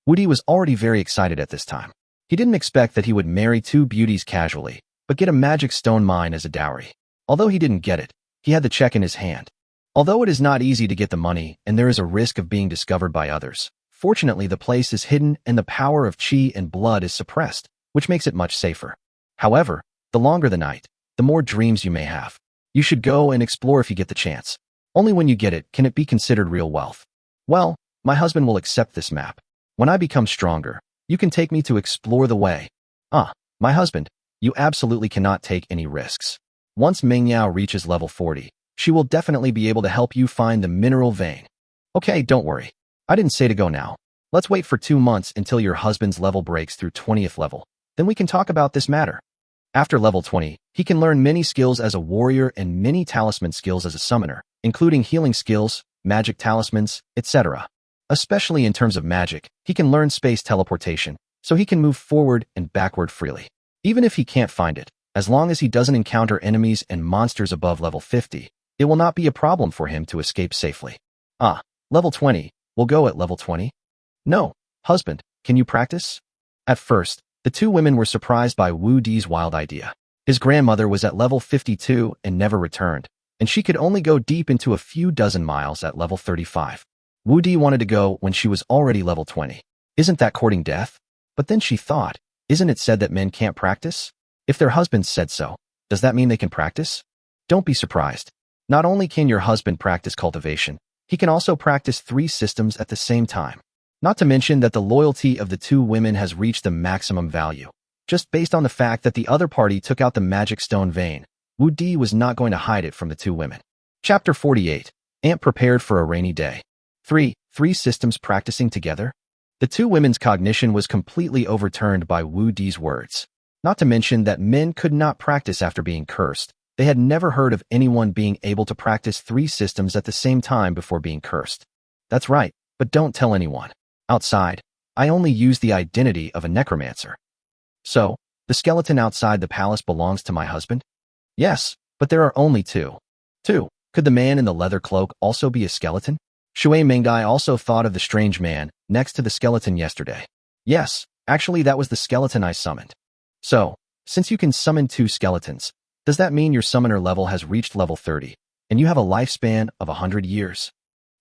Wu Di was already very excited at this time. He didn't expect that he would marry 2 beauties casually, but get a magic stone mine as a dowry. Although he didn't get it, he had the check in his hand. Although it is not easy to get the money and there is a risk of being discovered by others, fortunately the place is hidden and the power of qi and blood is suppressed, which makes it much safer. However, the longer the night, the more dreams you may have. You should go and explore if you get the chance. Only when you get it can it be considered real wealth. Well, my husband will accept this map. When I become stronger, you can take me to explore the way. My husband, you absolutely cannot take any risks. Once Mingyao reaches level 40, she will definitely be able to help you find the mineral vein. Okay, don't worry. I didn't say to go now. Let's wait for 2 months until your husband's level breaks through 20th level. Then we can talk about this matter. After level 20, he can learn many skills as a warrior and many talisman skills as a summoner, including healing skills, magic talismans, etc. Especially in terms of magic, he can learn space teleportation, so he can move forward and backward freely. Even if he can't find it, as long as he doesn't encounter enemies and monsters above level 50, It will not be a problem for him to escape safely. Ah, level 20. We'll go at level 20? No, husband, can you practice? At first, the two women were surprised by Wu Di's wild idea. His grandmother was at level 52 and never returned, and she could only go deep into a few dozen miles at level 35. Wu Di wanted to go when she was already level 20. Isn't that courting death? But then she thought, isn't it said that men can't practice? If their husbands said so, does that mean they can practice? Don't be surprised. Not only can your husband practice cultivation, he can also practice 3 systems at the same time. Not to mention that the loyalty of the two women has reached the maximum value. Just based on the fact that the other party took out the magic stone vein, Wu Di was not going to hide it from the two women. Chapter 48. Ant prepared for a rainy day. 3 systems practicing together? The two women's cognition was completely overturned by Wu Di's words. Not to mention that men could not practice after being cursed. They had never heard of anyone being able to practice 3 systems at the same time before being cursed. That's right, but don't tell anyone. Outside, I only use the identity of a necromancer. So, the skeleton outside the palace belongs to my husband? Yes, but there are only 2. Could the man in the leather cloak also be a skeleton? Shui Mengai also thought of the strange man next to the skeleton yesterday. Yes, actually that was the skeleton I summoned. So, since you can summon 2 skeletons, does that mean your summoner level has reached level 30, and you have a lifespan of 100 years?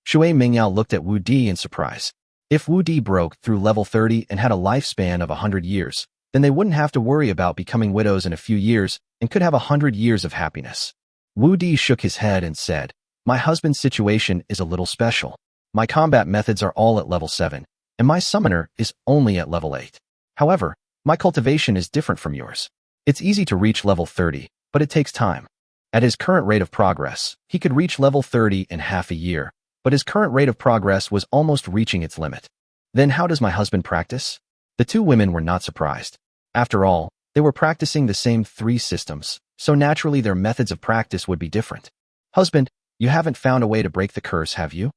Shui Mingyao looked at Wu Di in surprise. If Wu Di broke through level 30 and had a lifespan of 100 years, then they wouldn't have to worry about becoming widows in a few years and could have 100 years of happiness. Wu Di shook his head and said, my husband's situation is a little special. My combat methods are all at level 7, and my summoner is only at level 8. However, my cultivation is different from yours. It's easy to reach level 30, but it takes time. At his current rate of progress, he could reach level 30 in half a year, but his current rate of progress was almost reaching its limit. Then how does my husband practice? The two women were not surprised. After all, they were practicing the same 3 systems, so naturally their methods of practice would be different. Husband, you haven't found a way to break the curse, have you?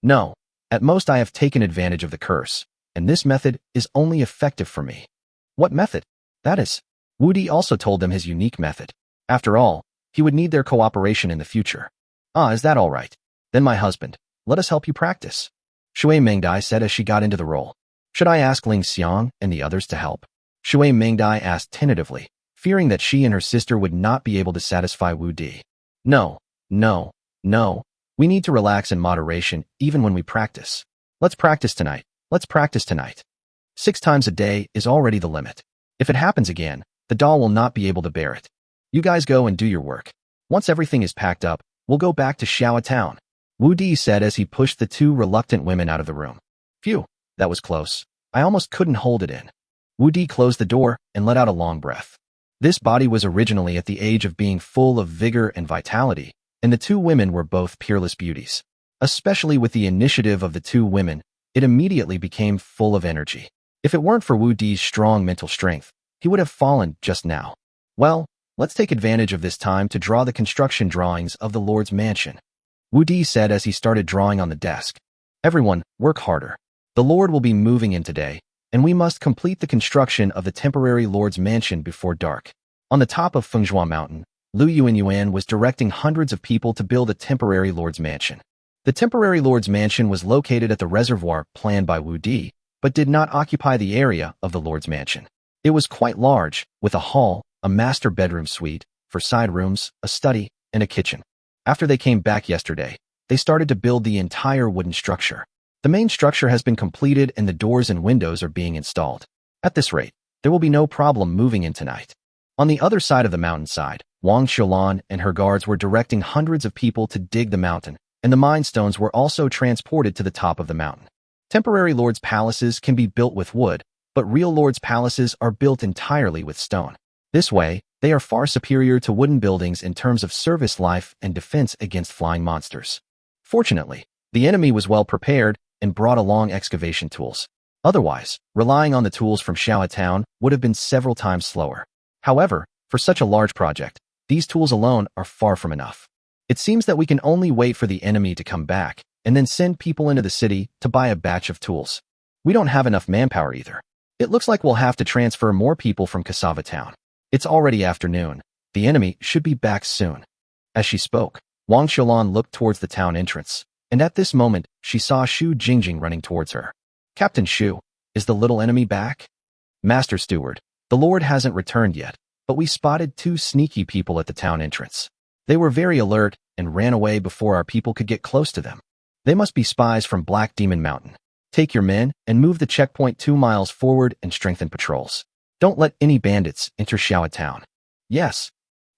No. At most I have taken advantage of the curse, and this method is only effective for me. What method? That is. Wu Di also told them his unique method. After all, he would need their cooperation in the future. Ah, is that all right? Then my husband, let us help you practice. Shui Mengdai said as she got into the role. Should I ask Ling Xiang and the others to help? Shui Mengdai asked tentatively, fearing that she and her sister would not be able to satisfy Wu Di. No. We need to relax in moderation even when we practice. Let's practice tonight. 6 times a day is already the limit. If it happens again, the doll will not be able to bear it. You guys go and do your work. Once everything is packed up, we'll go back to Xiao Town. Wu Di said as he pushed the 2 reluctant women out of the room. Phew, that was close. I almost couldn't hold it in. Wu Di closed the door and let out a long breath. This body was originally at the age of being full of vigor and vitality, and the 2 women were both peerless beauties. Especially with the initiative of the 2 women, it immediately became full of energy. If it weren't for Wu Di's strong mental strength, he would have fallen just now. Well, let's take advantage of this time to draw the construction drawings of the Lord's mansion. Wu Di said as he started drawing on the desk. Everyone, work harder. The Lord will be moving in today, and we must complete the construction of the temporary Lord's mansion before dark. On the top of Fengjua Mountain, Lu Yuan was directing hundreds of people to build a temporary Lord's mansion. The temporary Lord's mansion was located at the reservoir planned by Wu Di, but did not occupy the area of the Lord's mansion. It was quite large, with a hall, a master bedroom suite, 4 side rooms, a study, and a kitchen. After they came back yesterday, they started to build the entire wooden structure. The main structure has been completed and the doors and windows are being installed. At this rate, there will be no problem moving in tonight. On the other side of the mountainside, Wang Xiaolan and her guards were directing hundreds of people to dig the mountain, and the mine stones were also transported to the top of the mountain. Temporary lords' palaces can be built with wood, but real lords' palaces are built entirely with stone. This way, they are far superior to wooden buildings in terms of service life and defense against flying monsters. Fortunately, the enemy was well prepared and brought along excavation tools. Otherwise, relying on the tools from Xiao Town would have been several times slower. However, for such a large project, these tools alone are far from enough. It seems that we can only wait for the enemy to come back and then send people into the city to buy a batch of tools. We don't have enough manpower either. It looks like we'll have to transfer more people from Cassava Town. It's already afternoon. The enemy should be back soon. As she spoke, Wang Xiaolan looked towards the town entrance, and at this moment, she saw Xu Jingjing running towards her. Captain Xu, is the little enemy back? Master Steward, the Lord hasn't returned yet, but we spotted 2 sneaky people at the town entrance. They were very alert and ran away before our people could get close to them. They must be spies from Black Demon Mountain. Take your men and move the checkpoint 2 miles forward and strengthen patrols. Don't let any bandits enter Xiao Town. Yes.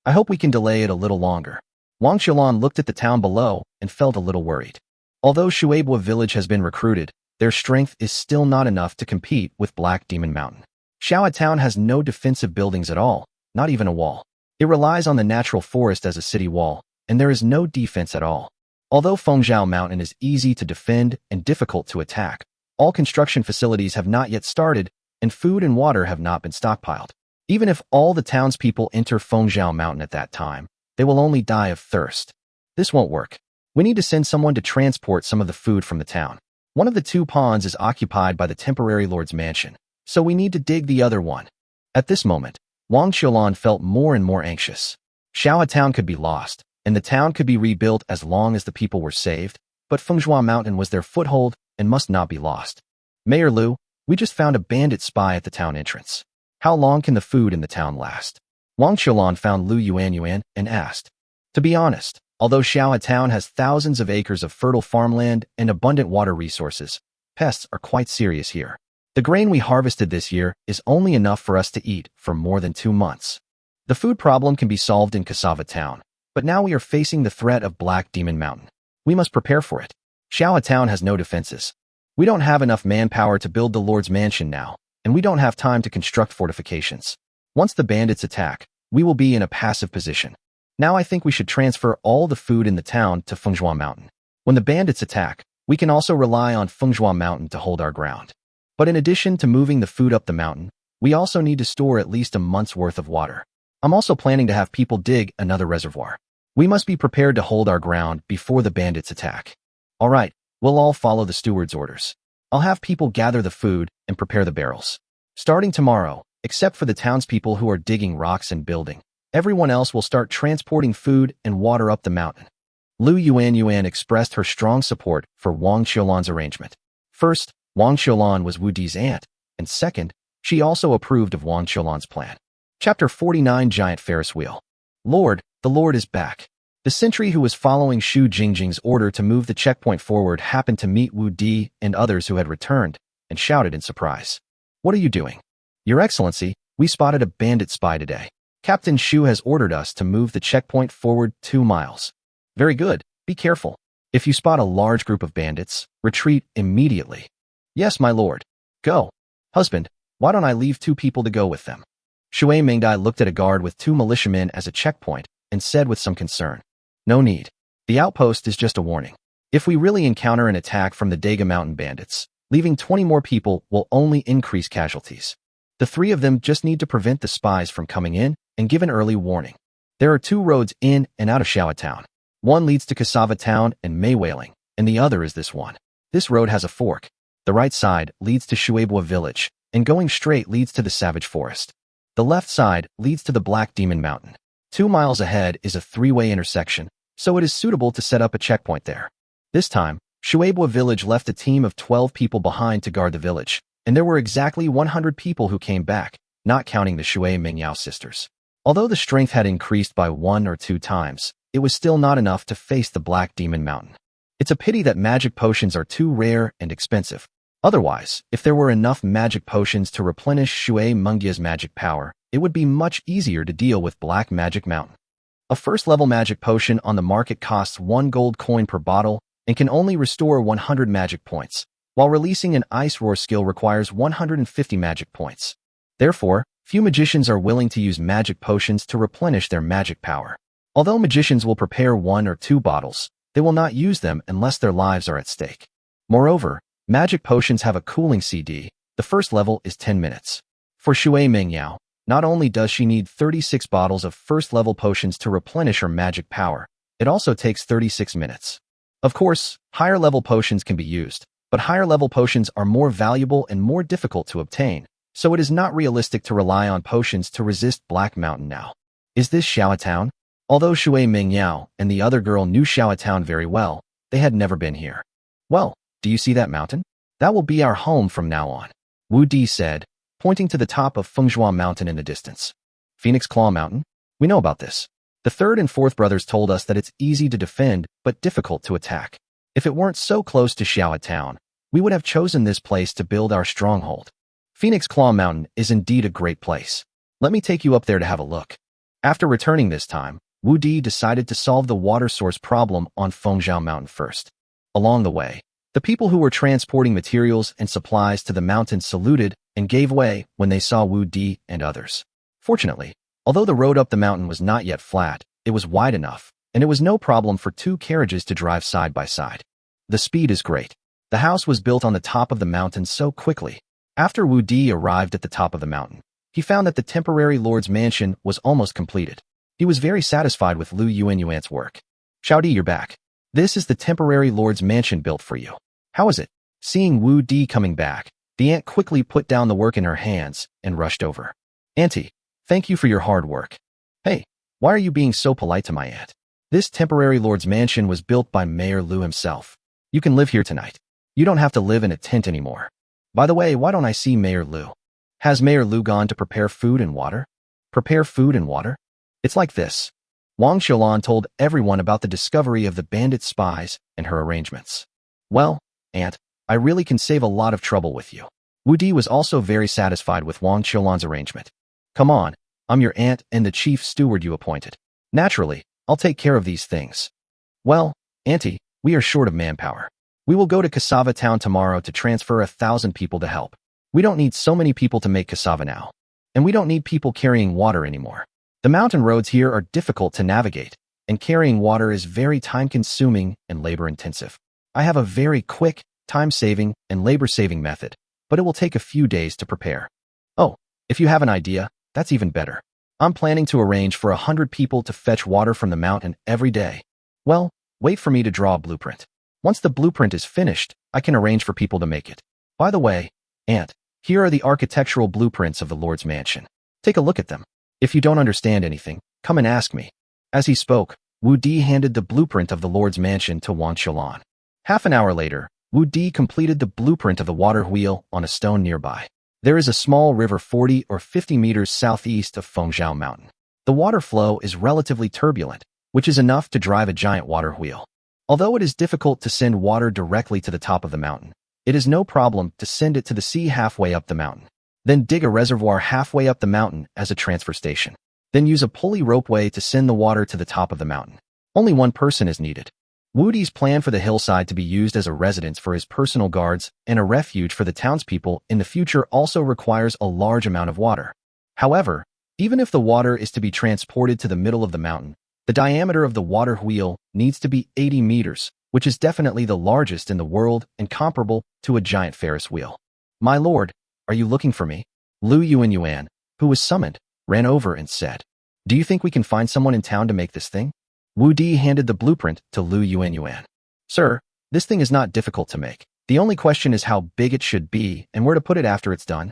I hope we can delay it a little longer. Wang Xiaolan looked at the town below and felt a little worried. Although Shueibua village has been recruited, their strength is still not enough to compete with Black Demon Mountain. Xiao Town has no defensive buildings at all, not even a wall. It relies on the natural forest as a city wall, and there is no defense at all. Although Fengzhou Mountain is easy to defend and difficult to attack, all construction facilities have not yet started, and food and water have not been stockpiled. Even if all the townspeople enter Fengzhou Mountain at that time, they will only die of thirst. This won't work. We need to send someone to transport some of the food from the town. One of the 2 ponds is occupied by the temporary lord's mansion, so we need to dig the other one. At this moment, Wang Xiaolan felt more and more anxious. Xiao Town could be lost, and the town could be rebuilt as long as the people were saved, but Fengzhou Mountain was their foothold and must not be lost. Mayor Liu, we just found a bandit spy at the town entrance. How long can the food in the town last? Wang Xiaolan found Lu Yuan and asked. To be honest, although Xiao Town has thousands of acres of fertile farmland and abundant water resources, pests are quite serious here. The grain we harvested this year is only enough for us to eat for more than 2 months. The food problem can be solved in Cassava Town, but now we are facing the threat of Black Demon Mountain. We must prepare for it. Xiao Town has no defenses. We don't have enough manpower to build the Lord's Mansion now, and we don't have time to construct fortifications. Once the bandits attack, we will be in a passive position. Now I think we should transfer all the food in the town to Fengzhou Mountain. When the bandits attack, we can also rely on Fengzhou Mountain to hold our ground. But in addition to moving the food up the mountain, we also need to store at least a month's worth of water. I'm also planning to have people dig another reservoir. We must be prepared to hold our ground before the bandits attack. All right, we'll all follow the steward's orders. I'll have people gather the food and prepare the barrels. Starting tomorrow, except for the townspeople who are digging rocks and building, everyone else will start transporting food and water up the mountain. Lu Yuan expressed her strong support for Wang Xiaolan's arrangement. First, Wang Xiaolan was Wu Di's aunt, and second, she also approved of Wang Xiaolan's plan. Chapter 49 Giant Ferris Wheel. Lord, the Lord is back. The sentry who was following Xu Jingjing's order to move the checkpoint forward happened to meet Wu Di and others who had returned, and shouted in surprise. What are you doing? Your Excellency, we spotted a bandit spy today. Captain Xu has ordered us to move the checkpoint forward 2 miles. Very good, be careful. If you spot a large group of bandits, retreat immediately. Yes, my lord. Go. Husband, why don't I leave 2 people to go with them? Shui Mingdai looked at a guard with 2 militiamen as a checkpoint and said with some concern. No need. The outpost is just a warning. If we really encounter an attack from the Daga Mountain bandits, leaving 20 more people will only increase casualties. The 3 of them just need to prevent the spies from coming in and give an early warning. There are 2 roads in and out of Xiao Town. One leads to Cassava Town and Maywailing, and the other is this one. This road has a fork. The right side leads to Shueibua village, and going straight leads to the Savage Forest. The left side leads to the Black Demon Mountain. 2 miles ahead is a 3-way intersection, so it is suitable to set up a checkpoint there. This time, Shueibua village left a team of 12 people behind to guard the village, and there were exactly 100 people who came back, not counting the Shui Mingyao sisters. Although the strength had increased by 1 or 2 times, it was still not enough to face the Black Demon Mountain. It's a pity that magic potions are too rare and expensive. Otherwise, if there were enough magic potions to replenish Shui Mengya's magic power, it would be much easier to deal with Black Magic Mountain. A first-level magic potion on the market costs 1 gold coin per bottle and can only restore 100 magic points, while releasing an Ice Roar skill requires 150 magic points. Therefore, few magicians are willing to use magic potions to replenish their magic power. Although magicians will prepare 1 or 2 bottles, they will not use them unless their lives are at stake. Moreover, magic potions have a cooling CD. The first level is 10 minutes. For Shui Mingyao, not only does she need 36 bottles of first-level potions to replenish her magic power, it also takes 36 minutes. Of course, higher-level potions can be used, but higher-level potions are more valuable and more difficult to obtain, so it is not realistic to rely on potions to resist Black Mountain now. Is this Xiao Town? Although Shui Mingyao and the other girl knew Xiao Town very well, they had never been here. Well, do you see that mountain? That will be our home from now on, Wu Di said, pointing to the top of Fengzhua Mountain in the distance. Phoenix Claw Mountain? We know about this. The third and fourth brothers told us that it's easy to defend, but difficult to attack. If it weren't so close to Xiao Town, we would have chosen this place to build our stronghold. Phoenix Claw Mountain is indeed a great place. Let me take you up there to have a look. After returning this time, Wu Di decided to solve the water source problem on Fengzhou Mountain first. Along the way, the people who were transporting materials and supplies to the mountain saluted and gave way when they saw Wu Di and others. Fortunately, although the road up the mountain was not yet flat, it was wide enough, and it was no problem for two carriages to drive side by side. The speed is great. The house was built on the top of the mountain so quickly. After Wu Di arrived at the top of the mountain, he found that the temporary lord's mansion was almost completed. He was very satisfied with Lu Yuanyuan's work. Xiaodi, you're back. This is the temporary lord's mansion built for you. How is it? Seeing Wu Di coming back, the aunt quickly put down the work in her hands and rushed over. Auntie, thank you for your hard work. Hey, why are you being so polite to my aunt? This temporary lord's mansion was built by Mayor Lu himself. You can live here tonight. You don't have to live in a tent anymore. By the way, why don't I see Mayor Lu? Has Mayor Lu gone to prepare food and water? Prepare food and water? It's like this. Wang Xiaolan told everyone about the discovery of the bandit spies and her arrangements. Well, aunt, I really can save a lot of trouble with you. Wu Di was also very satisfied with Wang Xiaolan's arrangement. Come on, I'm your aunt and the chief steward you appointed. Naturally, I'll take care of these things. Well, auntie, we are short of manpower. We will go to Cassava Town tomorrow to transfer 1,000 people to help. We don't need so many people to make cassava now. And we don't need people carrying water anymore. The mountain roads here are difficult to navigate, and carrying water is very time-consuming and labor-intensive. I have a very quick, time-saving, and labor-saving method, but it will take a few days to prepare. Oh, if you have an idea, that's even better. I'm planning to arrange for 100 people to fetch water from the mountain every day. Well, wait for me to draw a blueprint. Once the blueprint is finished, I can arrange for people to make it. By the way, aunt, here are the architectural blueprints of the Lord's mansion. Take a look at them. If you don't understand anything, come and ask me. As he spoke, Wu Di handed the blueprint of the Lord's mansion to Wang Xiaolan. Half an hour later, Wu Di completed the blueprint of the water wheel on a stone nearby. There is a small river 40 or 50 meters southeast of Fengzhou Mountain. The water flow is relatively turbulent, which is enough to drive a giant water wheel. Although it is difficult to send water directly to the top of the mountain, it is no problem to send it to the sea halfway up the mountain. Then dig a reservoir halfway up the mountain as a transfer station. Then use a pulley ropeway to send the water to the top of the mountain. Only one person is needed. Wu Di's plan for the hillside to be used as a residence for his personal guards and a refuge for the townspeople in the future also requires a large amount of water. However, even if the water is to be transported to the middle of the mountain, the diameter of the water wheel needs to be 80 meters, which is definitely the largest in the world and comparable to a giant Ferris wheel. My lord, are you looking for me? Lu Yuanyuan, who was summoned, ran over and said, Do you think we can find someone in town to make this thing? Wu Di handed the blueprint to Lu Yuanyuan. Sir, this thing is not difficult to make. The only question is how big it should be and where to put it after it's done.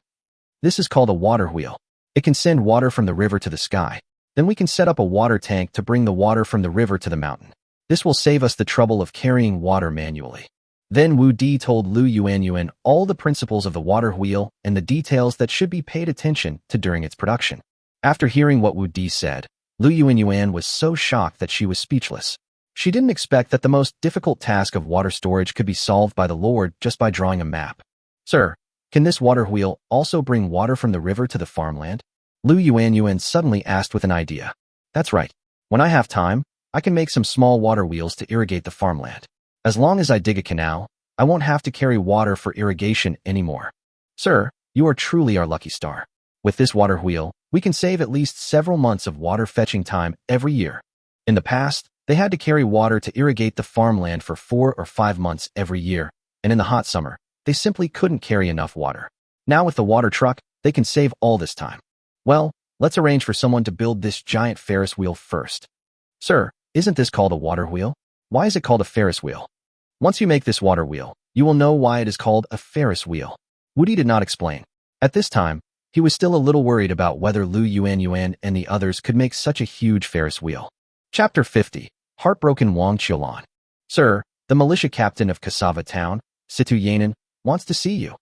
This is called a water wheel. It can send water from the river to the sky. Then we can set up a water tank to bring the water from the river to the mountain. This will save us the trouble of carrying water manually. Then Wu Di told Lu Yuanyuan all the principles of the water wheel and the details that should be paid attention to during its production. After hearing what Wu Di said, Lu Yuanyuan was so shocked that she was speechless. She didn't expect that the most difficult task of water storage could be solved by the Lord just by drawing a map. Sir, can this water wheel also bring water from the river to the farmland? Lu Yuanyuan suddenly asked with an idea. That's right. When I have time, I can make some small water wheels to irrigate the farmland. As long as I dig a canal, I won't have to carry water for irrigation anymore. Sir, you are truly our lucky star. With this water wheel, we can save at least several months of water fetching time every year. In the past, they had to carry water to irrigate the farmland for 4 or 5 months every year, and in the hot summer, they simply couldn't carry enough water. Now with the water truck, they can save all this time. Well, let's arrange for someone to build this giant Ferris wheel first. Sir, isn't this called a water wheel? Why is it called a Ferris wheel? Once you make this water wheel, you will know why it is called a Ferris wheel. Wu Di did not explain. At this time, he was still a little worried about whether Lu Yuanyuan and the others could make such a huge Ferris wheel. Chapter 50. Heartbroken Wang Qiulan. Sir, the militia captain of Cassava Town, Situ Yanan, wants to see you.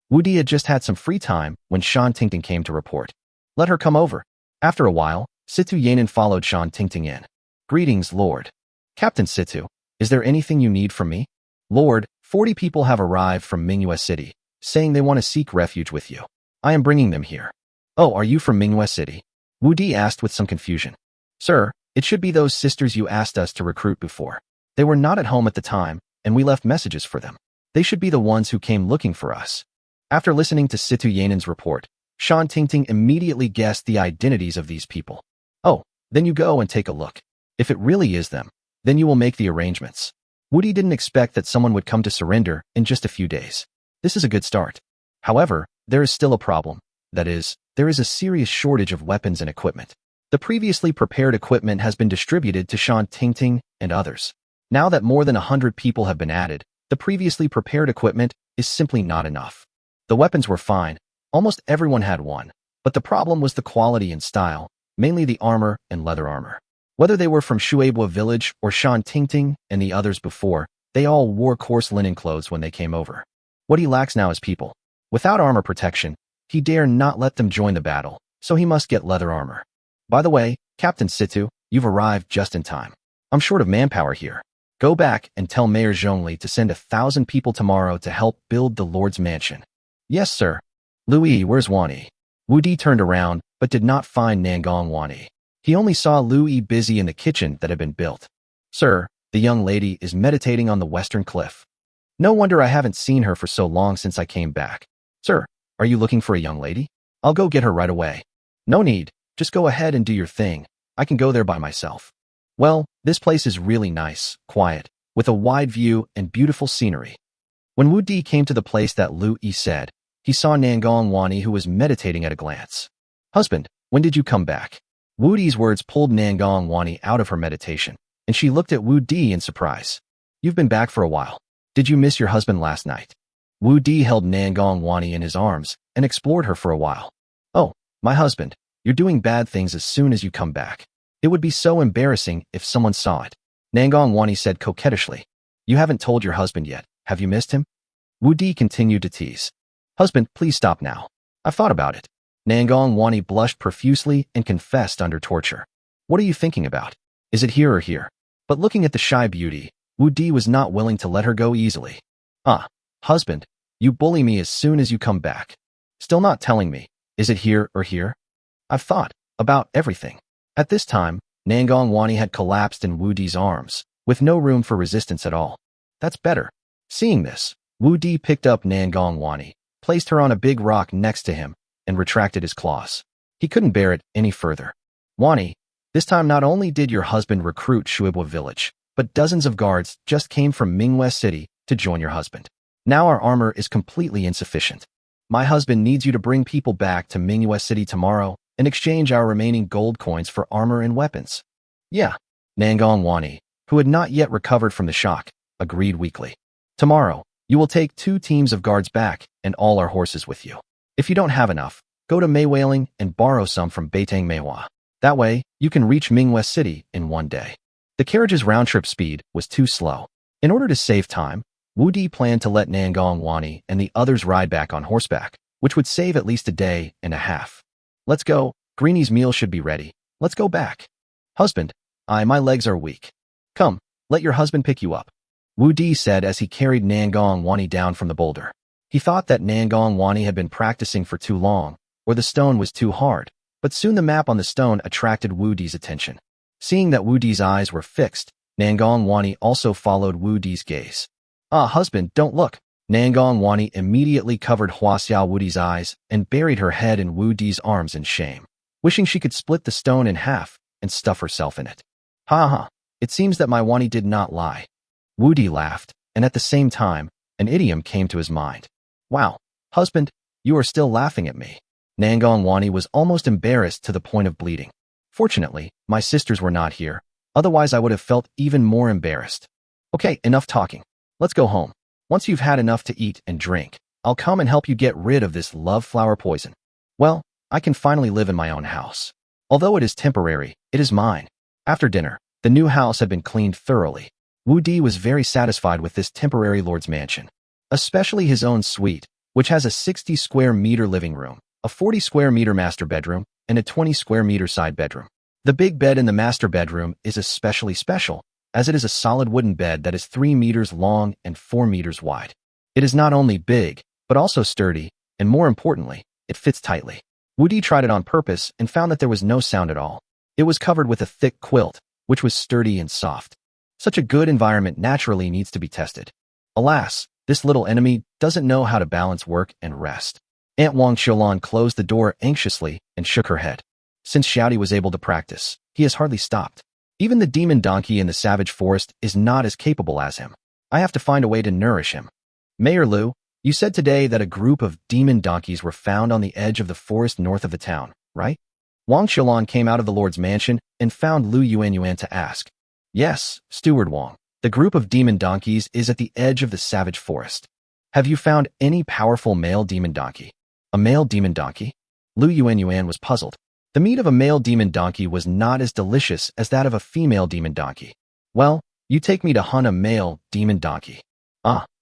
Wu Di had just had some free time when Shan Tingting came to report. Let her come over. After a while, Situ Yanan followed Shan Tingting in. Greetings, Lord. Captain Situ, is there anything you need from me? Lord, 40 people have arrived from Manhwa City, saying they want to seek refuge with you. I am bringing them here. Oh, are you from Manhwa City? Wu Di asked with some confusion. Sir, it should be those sisters you asked us to recruit before. They were not at home at the time, and we left messages for them. They should be the ones who came looking for us. After listening to Situ Yanan's report, Shan Tingting immediately guessed the identities of these people. Oh, then you go and take a look. If it really is them, then you will make the arrangements. Wu Di didn't expect that someone would come to surrender in just a few days. This is a good start. However, there is still a problem. That is, there is a serious shortage of weapons and equipment. The previously prepared equipment has been distributed to Shan Tingting and others. Now that more than 100 people have been added, the previously prepared equipment is simply not enough. The weapons were fine. Almost everyone had one. But the problem was the quality and style, mainly the armor and leather armor. Whether they were from Shueibwa village or Shan Tingting and the others before, they all wore coarse linen clothes when they came over. What he lacks now is people. Without armor protection, he dare not let them join the battle, so he must get leather armor. By the way, Captain Situ, you've arrived just in time. I'm short of manpower here. Go back and tell Mayor Zhongli to send 1,000 people tomorrow to help build the Lord's mansion. Yes, sir. Louis, where's Wani? Wu Di turned around, but did not find Nangong Wani. He only saw Louis busy in the kitchen that had been built. Sir, the young lady is meditating on the western cliff. No wonder I haven't seen her for so long since I came back. Sir, are you looking for a young lady? I'll go get her right away. No need, just go ahead and do your thing. I can go there by myself. Well, this place is really nice, quiet, with a wide view and beautiful scenery. When Wu Di came to the place that Lu Yi said, he saw Nangong Wani who was meditating at a glance. Husband, when did you come back? Wu Di's words pulled Nangong Wani out of her meditation, and she looked at Wu Di in surprise. You've been back for a while. Did you miss your husband last night? Wu Di held Nangong Wani in his arms and explored her for a while. Oh, my husband, you're doing bad things as soon as you come back. It would be so embarrassing if someone saw it. Nangong Wani said coquettishly. You haven't told your husband yet. Have you missed him? Wu Di continued to tease. Husband, please stop now. I've thought about it. Nangong Wani blushed profusely and confessed under torture. What are you thinking about? Is it here or here? But looking at the shy beauty, Wu Di was not willing to let her go easily. Husband, you bully me as soon as you come back. Still not telling me, is it here or here? I've thought about everything. At this time, Nangong Wani had collapsed in Wu Di's arms, with no room for resistance at all. That's better. Seeing this, Wu Di picked up Nangong Wani, placed her on a big rock next to him, and retracted his claws. He couldn't bear it any further. Wani, this time not only did your husband recruit Shueibwa village, but dozens of guards just came from Manhwa City to join your husband. Now our armor is completely insufficient. My husband needs you to bring people back to Manhwa City tomorrow and exchange our remaining gold coins for armor and weapons. Yeah, Nangong Wani, who had not yet recovered from the shock, agreed weakly. Tomorrow, you will take 2 teams of guards back and all our horses with you. If you don't have enough, go to Maywailing and borrow some from Beitang Manhwa. That way, you can reach Manhwa City in one day. The carriage's round-trip speed was too slow. In order to save time, Wu Di planned to let Nangong Wani and the others ride back on horseback, which would save at least a day and a half. Let's go. Greenie's meal should be ready. Let's go back. Husband, my legs are weak. Come, let your husband pick you up. Wu Di said as he carried Nangong Wani down from the boulder. He thought that Nangong Wani had been practicing for too long, or the stone was too hard, but soon the map on the stone attracted Wu Di's attention. Seeing that Wu Di's eyes were fixed, Nangong Wani also followed Wu Di's gaze. Husband, don't look. Nangong Wani immediately covered Huaxiao Wu Di's eyes and buried her head in Wu Di's arms in shame, wishing she could split the stone in half and stuff herself in it. It seems that my Wani did not lie. Wu Di laughed, and at the same time, an idiom came to his mind. Wow, husband, you are still laughing at me. Nangong Wani was almost embarrassed to the point of bleeding. Fortunately, my sisters were not here, otherwise I would have felt even more embarrassed. Okay, enough talking. Let's go home. Once you've had enough to eat and drink, I'll come and help you get rid of this love flower poison. Well, I can finally live in my own house. Although it is temporary, it is mine. After dinner, The new house had been cleaned thoroughly. Wu Di was very satisfied with this temporary lord's mansion, especially his own suite, which has a 60 square meter living room, a 40 square meter master bedroom, and a 20 square meter side bedroom. The big bed in the master bedroom is especially special, as it is a solid wooden bed that is 3 meters long and 4 meters wide. It is not only big, but also sturdy, and more importantly, it fits tightly. Wu Di tried it on purpose and found that there was no sound at all. It was covered with a thick quilt, which was sturdy and soft. Such a good environment naturally needs to be tested. Alas, this little enemy doesn't know how to balance work and rest. Aunt Wang Xiaolan closed the door anxiously and shook her head. Since Xiaodi was able to practice, he has hardly stopped. Even the demon donkey in the savage forest is not as capable as him. I have to find a way to nourish him. Mayor Lu, you said today that a group of demon donkeys were found on the edge of the forest north of the town, right? Wang Xiaolan came out of the Lord's mansion and found Lu Yuanyuan to ask. Yes, Steward Wang. The group of demon donkeys is at the edge of the savage forest. Have you found any powerful male demon donkey? A male demon donkey? Lu Yuanyuan was puzzled. The meat of a male demon donkey was not as delicious as that of a female demon donkey. Well, you take me to hunt a male demon donkey.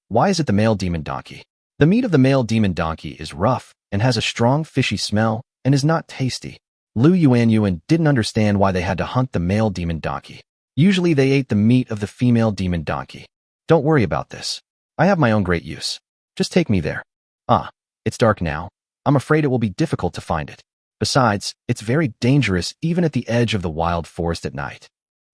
Why is it the male demon donkey? The meat of the male demon donkey is rough and has a strong fishy smell and is not tasty. Lu Yuanyuan didn't understand why they had to hunt the male demon donkey. Usually they ate the meat of the female demon donkey. Don't worry about this. I have my own great use. Just take me there. It's dark now. I'm afraid it will be difficult to find it. Besides, it's very dangerous even at the edge of the wild forest at night.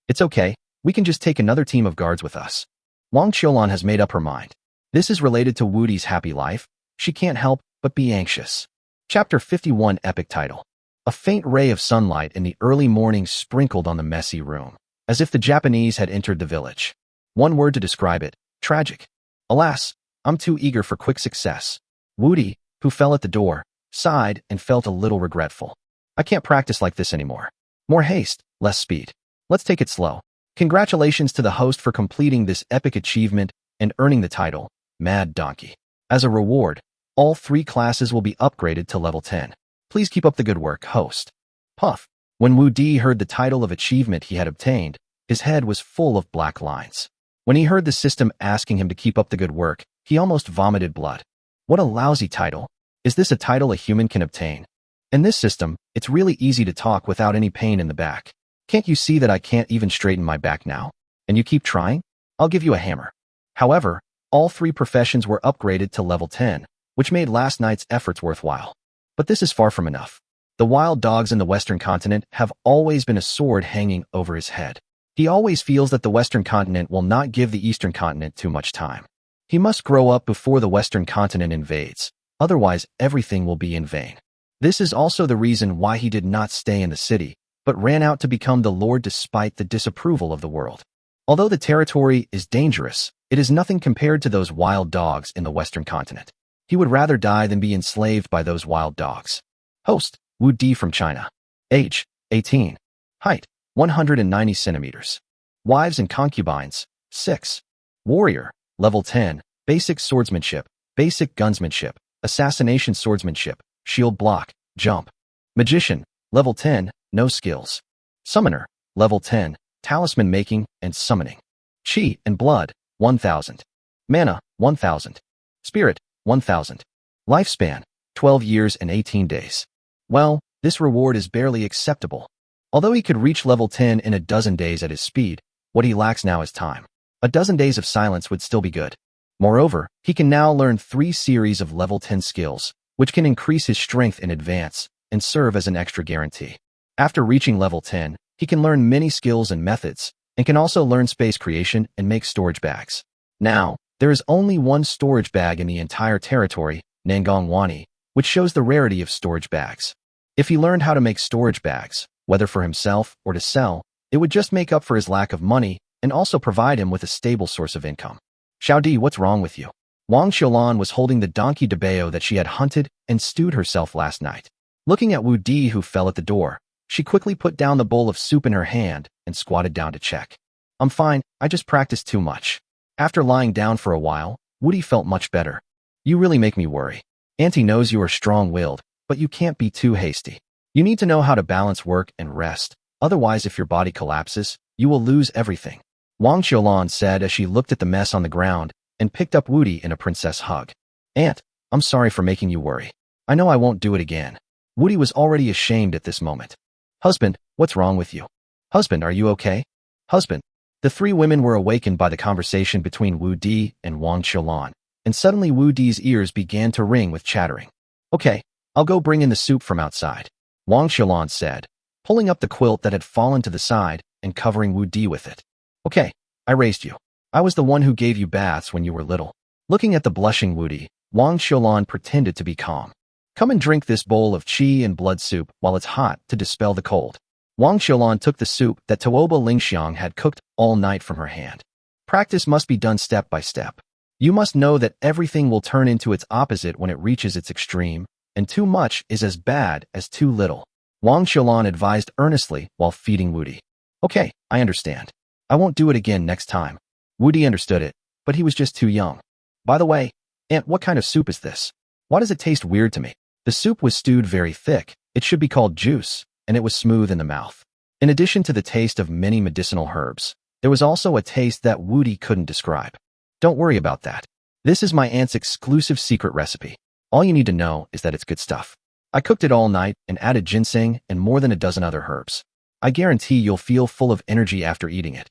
It's okay. We can just take another team of guards with us. Wang Qiulan has made up her mind. This is related to Wu Di's happy life. She can't help but be anxious. Chapter 51 Epic Title. A faint ray of sunlight in the early morning sprinkled on the messy room, as if the Japanese had entered the village. One word to describe it: tragic. Alas, I'm too eager for quick success. Wu Di, who fell at the door, sighed and felt a little regretful. I can't practice like this anymore. More haste, less speed. Let's take it slow. Congratulations to the host for completing this epic achievement and earning the title, Mad Donkey. As a reward, all 3 classes will be upgraded to level 10. Please keep up the good work, host. Puff. When Wu Di heard the title of achievement he had obtained, his head was full of black lines. When he heard the system asking him to keep up the good work, he almost vomited blood. What a lousy title. Is this a title a human can obtain? In this system, it's really easy to talk without any pain in the back. Can't you see that I can't even straighten my back now? And you keep trying? I'll give you a hammer. However, all 3 professions were upgraded to level 10, which made last night's efforts worthwhile. But this is far from enough. The wild dogs in the Western continent have always been a sword hanging over his head. He always feels that the Western continent will not give the Eastern continent too much time. He must grow up before the Western continent invades, otherwise everything will be in vain. This is also the reason why he did not stay in the city, but ran out to become the Lord despite the disapproval of the world. Although the territory is dangerous, it is nothing compared to those wild dogs in the Western continent. He would rather die than be enslaved by those wild dogs. Host, Wu Di from China. Age, 18. Height, 190 centimeters. Wives and concubines, 6. Warrior, level 10, basic swordsmanship, basic gunsmanship, assassination swordsmanship, shield block, jump. Magician, level 10, no skills. Summoner, level 10, talisman making and summoning. Chi and blood, 1000. Mana, 1000. Spirit, 1000. Lifespan, 12 years and 18 days. Well, this reward is barely acceptable. Although he could reach level 10 in a dozen days at his speed, what he lacks now is time. A dozen days of silence would still be good. Moreover, he can now learn 3 series of level 10 skills, which can increase his strength in advance and serve as an extra guarantee. After reaching level 10, he can learn many skills and methods, and can also learn space creation and make storage bags. Now, there is only one storage bag in the entire territory, Nangang Wani, which shows the rarity of storage bags. If he learned how to make storage bags, whether for himself or to sell, it would just make up for his lack of money and also provide him with a stable source of income. Xiaodi, what's wrong with you? Wang Qiulan was holding the donkey de Bao that she had hunted and stewed herself last night. Looking at Wu Di, who fell at the door, she quickly put down the bowl of soup in her hand and squatted down to check. I'm fine, I just practiced too much. After lying down for a while, Wu Di felt much better. You really make me worry. Auntie knows you are strong-willed, but you can't be too hasty. You need to know how to balance work and rest, otherwise if your body collapses, You will lose everything. Wang Qiulan said as she looked at the mess on the ground and picked up Woody in a princess hug. Aunt, I'm sorry for making you worry. I know I won't do it again. Woody was already ashamed at this moment. Husband, what's wrong with you? Husband, are you okay? Husband. The three women were awakened by the conversation between Wu Di and Wang Qiulan, and suddenly Wu Di's ears began to ring with chattering. Okay, I'll go bring in the soup from outside, Wang Qiulan said, pulling up the quilt that had fallen to the side and covering Wu Di with it. Okay, I raised you. I was the one who gave you baths when you were little. Looking at the blushing Wu Di, Wang Qiulan pretended to be calm. Come and drink this bowl of qi and blood soup while it's hot to dispel the cold. Wang Qiulan took the soup that Tuoba Lingxiang had cooked all night from her hand. Practice must be done step by step. You must know that everything will turn into its opposite when it reaches its extreme, and too much is as bad as too little. Wang Qiulan advised earnestly while feeding Wu Di. Okay, I understand. I won't do it again next time. Wu Di understood it, but he was just too young. By the way, Aunt, what kind of soup is this? Why does it taste weird to me? The soup was stewed very thick. It should be called juice, and it was smooth in the mouth. In addition to the taste of many medicinal herbs, there was also a taste that Wu Di couldn't describe. Don't worry about that. This is my aunt's exclusive secret recipe. All you need to know is that it's good stuff. I cooked it all night and added ginseng and more than a dozen other herbs. I guarantee you'll feel full of energy after eating it.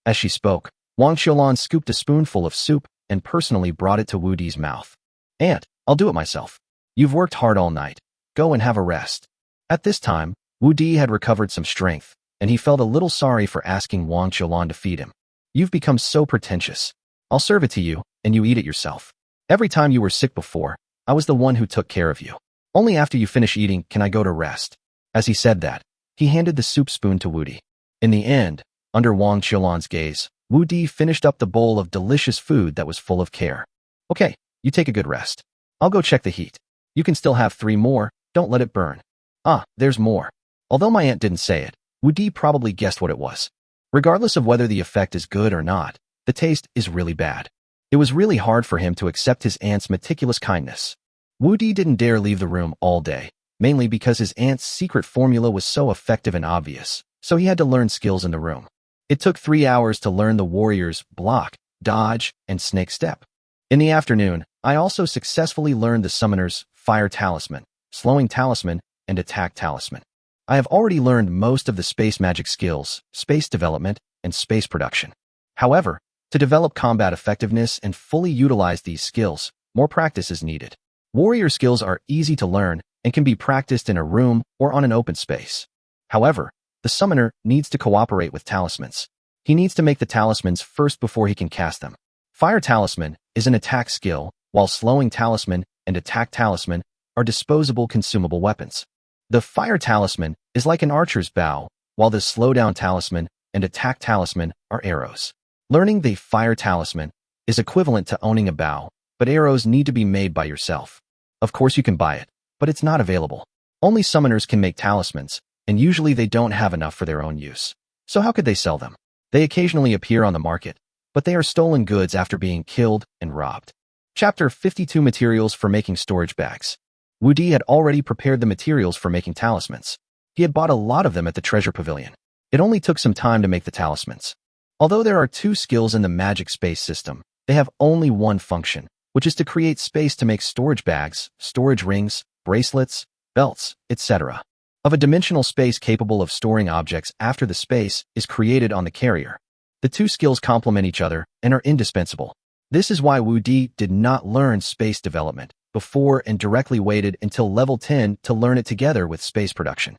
As she spoke, Wang Qiulan scooped a spoonful of soup and personally brought it to Wu Di's mouth. Aunt, I'll do it myself. You've worked hard all night. Go and have a rest. At this time, Wu Di had recovered some strength, and he felt a little sorry for asking Wang Qiulan to feed him. You've become so pretentious. I'll serve it to you, and you eat it yourself. Every time you were sick before, I was the one who took care of you. Only after you finish eating can I go to rest. As he said that, he handed the soup spoon to Wu Di. In the end, under Wang Qiulan's gaze, Wu Di finished up the bowl of delicious food that was full of care. Okay, you take a good rest. I'll go check the heat. You can still have 3 more, don't let it burn. Ah, there's more. Although my aunt didn't say it, Wu Di probably guessed what it was. Regardless of whether the effect is good or not, the taste is really bad. It was really hard for him to accept his aunt's meticulous kindness. Wu Di didn't dare leave the room all day, mainly because his aunt's secret formula was so effective and obvious, so he had to learn skills in the room. It took 3 hours to learn the warrior's block, dodge, and snake step. In the afternoon, I also successfully learned the summoner's fire talisman, slowing talisman, and attack talisman. I have already learned most of the space magic skills, space development, and space production. However, to develop combat effectiveness and fully utilize these skills, more practice is needed. Warrior skills are easy to learn and can be practiced in a room or on an open space. However, the summoner needs to cooperate with talismans. He needs to make the talismans first before he can cast them. Fire talisman is an attack skill, while slowing talisman and attack talisman are disposable consumable weapons. The fire talisman is like an archer's bow, while the slowdown talisman and attack talisman are arrows. Learning the fire talisman is equivalent to owning a bow, but arrows need to be made by yourself. Of course you can buy it, but it's not available. Only summoners can make talismans, and usually they don't have enough for their own use. So how could they sell them? They occasionally appear on the market, but they are stolen goods after being killed and robbed. Chapter 52 Materials for Making Storage Bags. Wu Di had already prepared the materials for making talismans. He had bought a lot of them at the treasure pavilion. It only took some time to make the talismans. Although there are 2 skills in the magic space system, they have only one function, which is to create space to make storage bags, storage rings, bracelets, belts, etc. of a dimensional space capable of storing objects after the space is created on the carrier. The 2 skills complement each other and are indispensable. This is why Wu Di did not learn space development before and directly waited until level 10 to learn it together with space production.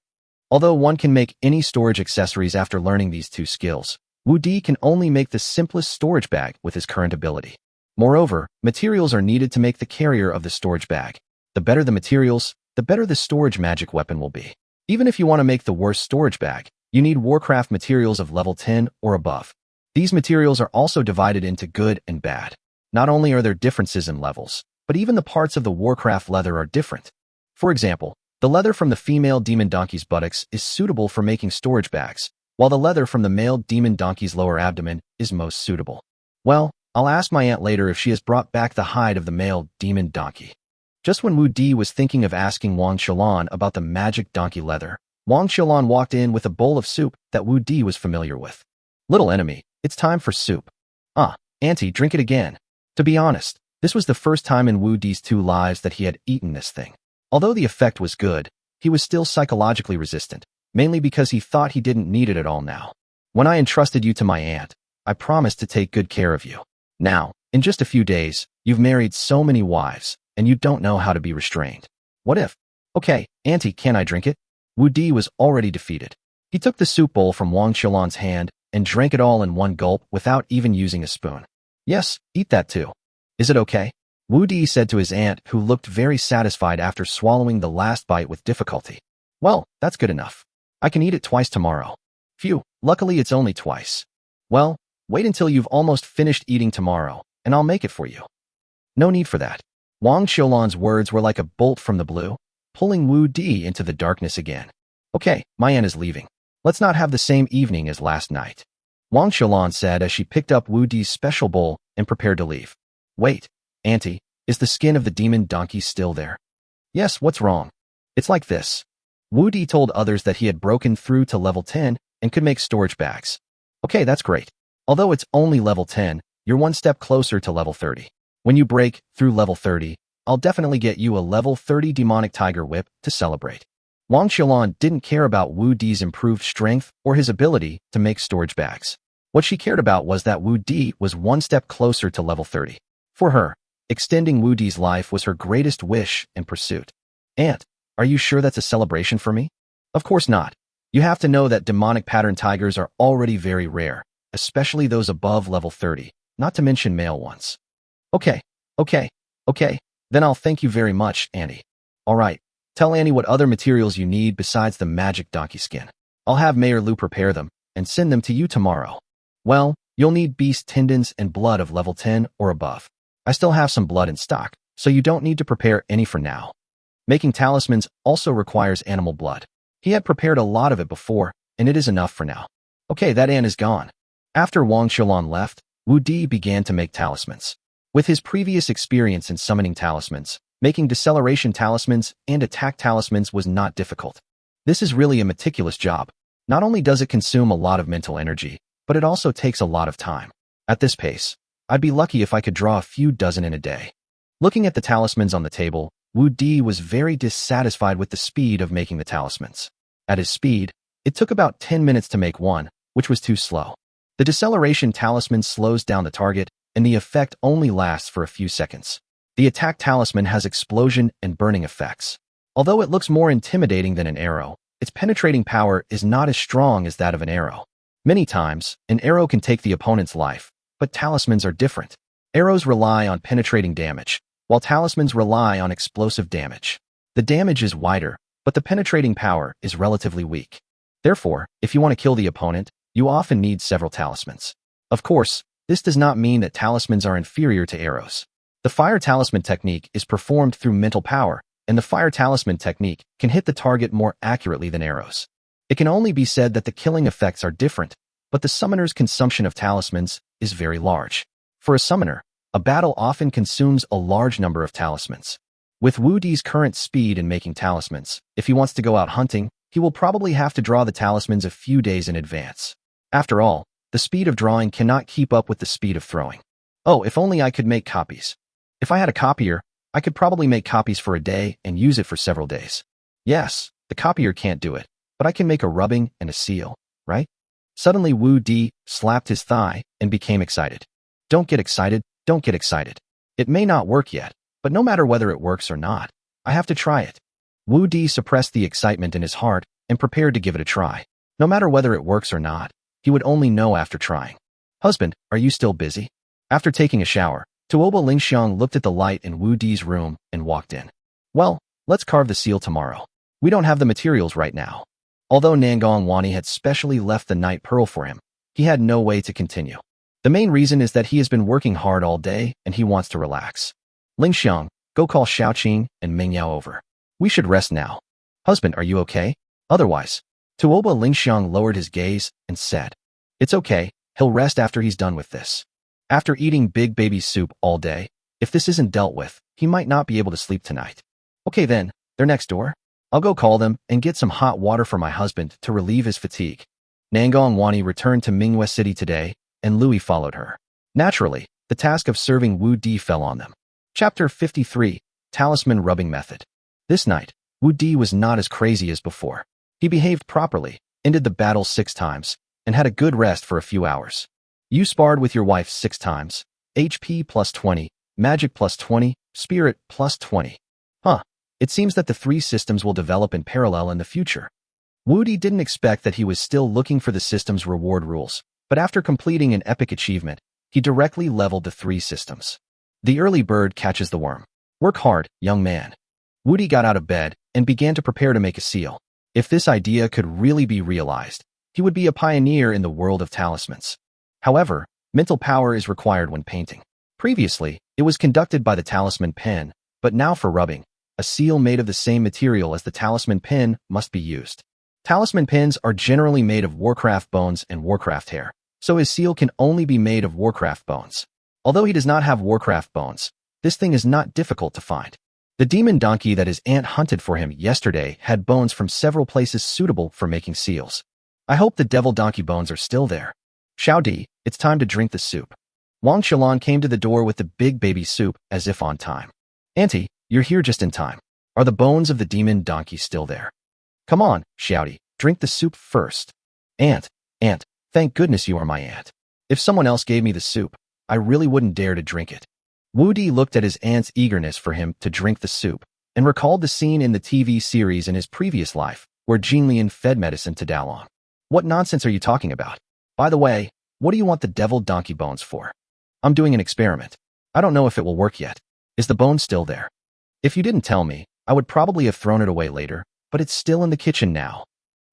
Although one can make any storage accessories after learning these 2 skills, Wu Di can only make the simplest storage bag with his current ability. Moreover, materials are needed to make the carrier of the storage bag. The better the materials, the better the storage magic weapon will be. Even if you want to make the worst storage bag, you need Warcraft materials of level 10 or above. These materials are also divided into good and bad. Not only are there differences in levels, but even the parts of the Warcraft leather are different. For example, the leather from the female demon donkey's buttocks is suitable for making storage bags, while the leather from the male demon donkey's lower abdomen is most suitable. Well, I'll ask my aunt later if she has brought back the hide of the male demon donkey. Just when Wu Di was thinking of asking Wang Qiulan about the magic donkey leather, Wang Qiulan walked in with a bowl of soup that Wu Di was familiar with. Little enemy, it's time for soup. Ah, auntie, drink it again. To be honest, this was the first time in Wu Di's 2 lives that he had eaten this thing. Although the effect was good, he was still psychologically resistant, mainly because he thought he didn't need it at all now. When I entrusted you to my aunt, I promised to take good care of you. Now, in just a few days, you've married so many wives, and you don't know how to be restrained. What if? Okay, auntie, can I drink it? Wu Di was already defeated. He took the soup bowl from Wang Qiulan's hand and drank it all in one gulp without even using a spoon. Yes, eat that too. Is it okay? Wu Di said to his aunt, who looked very satisfied after swallowing the last bite with difficulty. Well, that's good enough. I can eat it twice tomorrow. Phew, luckily it's only twice. Well, wait until you've almost finished eating tomorrow, and I'll make it for you. No need for that. Wang Qiulan's words were like a bolt from the blue, pulling Wu Di into the darkness again. Okay, my aunt is leaving. Let's not have the same evening as last night. Wang Qiulan said as she picked up Wu Di's special bowl and prepared to leave. Wait, auntie, is the skin of the demon donkey still there? Yes, what's wrong? It's like this. Wu Di told others that he had broken through to level 10 and could make storage bags. Okay, that's great. Although it's only level 10, you're one step closer to level 30. When you break through level 30, I'll definitely get you a level 30 demonic tiger whip to celebrate. Wang Qiulan didn't care about Wu Di's improved strength or his ability to make storage bags. What she cared about was that Wu Di was one step closer to level 30. For her, extending Wu Di's life was her greatest wish and pursuit. Aunt, are you sure that's a celebration for me? Of course not. You have to know that demonic pattern tigers are already very rare, especially those above level 30, not to mention male ones. Okay. Then I'll thank you very much, Annie. Alright, tell Annie what other materials you need besides the magic donkey skin. I'll have Mayor Lu prepare them and send them to you tomorrow. Well, you'll need beast tendons and blood of level 10 or above. I still have some blood in stock, so you don't need to prepare any for now. Making talismans also requires animal blood. He had prepared a lot of it before, and it is enough for now. Okay, that ant is gone. After Wang Qiulan left, Wu Di began to make talismans. With his previous experience in summoning talismans, making deceleration talismans and attack talismans was not difficult. This is really a meticulous job. Not only does it consume a lot of mental energy, but it also takes a lot of time. At this pace, I'd be lucky if I could draw a few dozen in a day. Looking at the talismans on the table, Wu Di was very dissatisfied with the speed of making the talismans. At his speed, it took about 10 minutes to make one, which was too slow. The deceleration talisman slows down the target, and the effect only lasts for a few seconds. The attack talisman has explosion and burning effects. Although it looks more intimidating than an arrow, its penetrating power is not as strong as that of an arrow. Many times, an arrow can take the opponent's life, but talismans are different. Arrows rely on penetrating damage, while talismans rely on explosive damage. The damage is wider, but the penetrating power is relatively weak. Therefore, if you want to kill the opponent, you often need several talismans. Of course, this does not mean that talismans are inferior to arrows. The fire talisman technique is performed through mental power, and the fire talisman technique can hit the target more accurately than arrows. It can only be said that the killing effects are different, but the summoner's consumption of talismans is very large. For a summoner, a battle often consumes a large number of talismans. With Wu Di's current speed in making talismans, if he wants to go out hunting, he will probably have to draw the talismans a few days in advance. After all, the speed of drawing cannot keep up with the speed of throwing. Oh, if only I could make copies. If I had a copier, I could probably make copies for a day and use it for several days. Yes, the copier can't do it, but I can make a rubbing and a seal, right? Suddenly Wu Di slapped his thigh and became excited. Don't get excited. It may not work yet, but no matter whether it works or not, I have to try it. Wu Di suppressed the excitement in his heart and prepared to give it a try. No matter whether it works or not, he would only know after trying. Husband, are you still busy? After taking a shower, Tuoba Lingxiang looked at the light in Wu Di's room and walked in. Well, let's carve the seal tomorrow. We don't have the materials right now. Although Nangong Wani had specially left the night pearl for him, he had no way to continue. The main reason is that he has been working hard all day and he wants to relax. Lingxiang, go call Xiaoqing and Mingyao over. We should rest now. Husband, are you okay? Otherwise, Tuoba Lingxiang lowered his gaze and said, It's okay, he'll rest after he's done with this. After eating big baby soup all day, if this isn't dealt with, he might not be able to sleep tonight. Okay then, they're next door. I'll go call them and get some hot water for my husband to relieve his fatigue. Nangong Wani returned to Manhwa City today, and Louis followed her. Naturally, the task of serving Wu Di fell on them. Chapter 53, Talisman Rubbing Method. This night, Wu Di was not as crazy as before. He behaved properly, ended the battle 6 times, and had a good rest for a few hours. You sparred with your wife 6 times, HP plus 20, Magic plus 20, Spirit plus 20. Huh, it seems that the 3 systems will develop in parallel in the future. Wu Di didn't expect that he was still looking for the system's reward rules, but after completing an epic achievement, he directly leveled the 3 systems. The early bird catches the worm. Work hard, young man. Wu Di got out of bed and began to prepare to make a seal. If this idea could really be realized, he would be a pioneer in the world of talismans. However, mental power is required when painting. Previously, it was conducted by the talisman pen, but now for rubbing, a seal made of the same material as the talisman pen must be used. Talisman pens are generally made of Warcraft bones and Warcraft hair, so his seal can only be made of Warcraft bones. Although he does not have Warcraft bones, this thing is not difficult to find. The demon donkey that his aunt hunted for him yesterday had bones from several places suitable for making seals. I hope the devil donkey bones are still there. Xiao Di, it's time to drink the soup. Wang Xiaolan came to the door with the big baby soup as if on time. Auntie, you're here just in time. Are the bones of the demon donkey still there? Come on, Xiao Di, drink the soup first. Aunt, thank goodness you are my aunt. If someone else gave me the soup, I really wouldn't dare to drink it. Wu Di looked at his aunt's eagerness for him to drink the soup and recalled the scene in the TV series in his previous life where Jinlian fed medicine to Dalong. What nonsense are you talking about? By the way, what do you want the devil donkey bones for? I'm doing an experiment. I don't know if it will work yet. Is the bone still there? If you didn't tell me, I would probably have thrown it away later, but it's still in the kitchen now.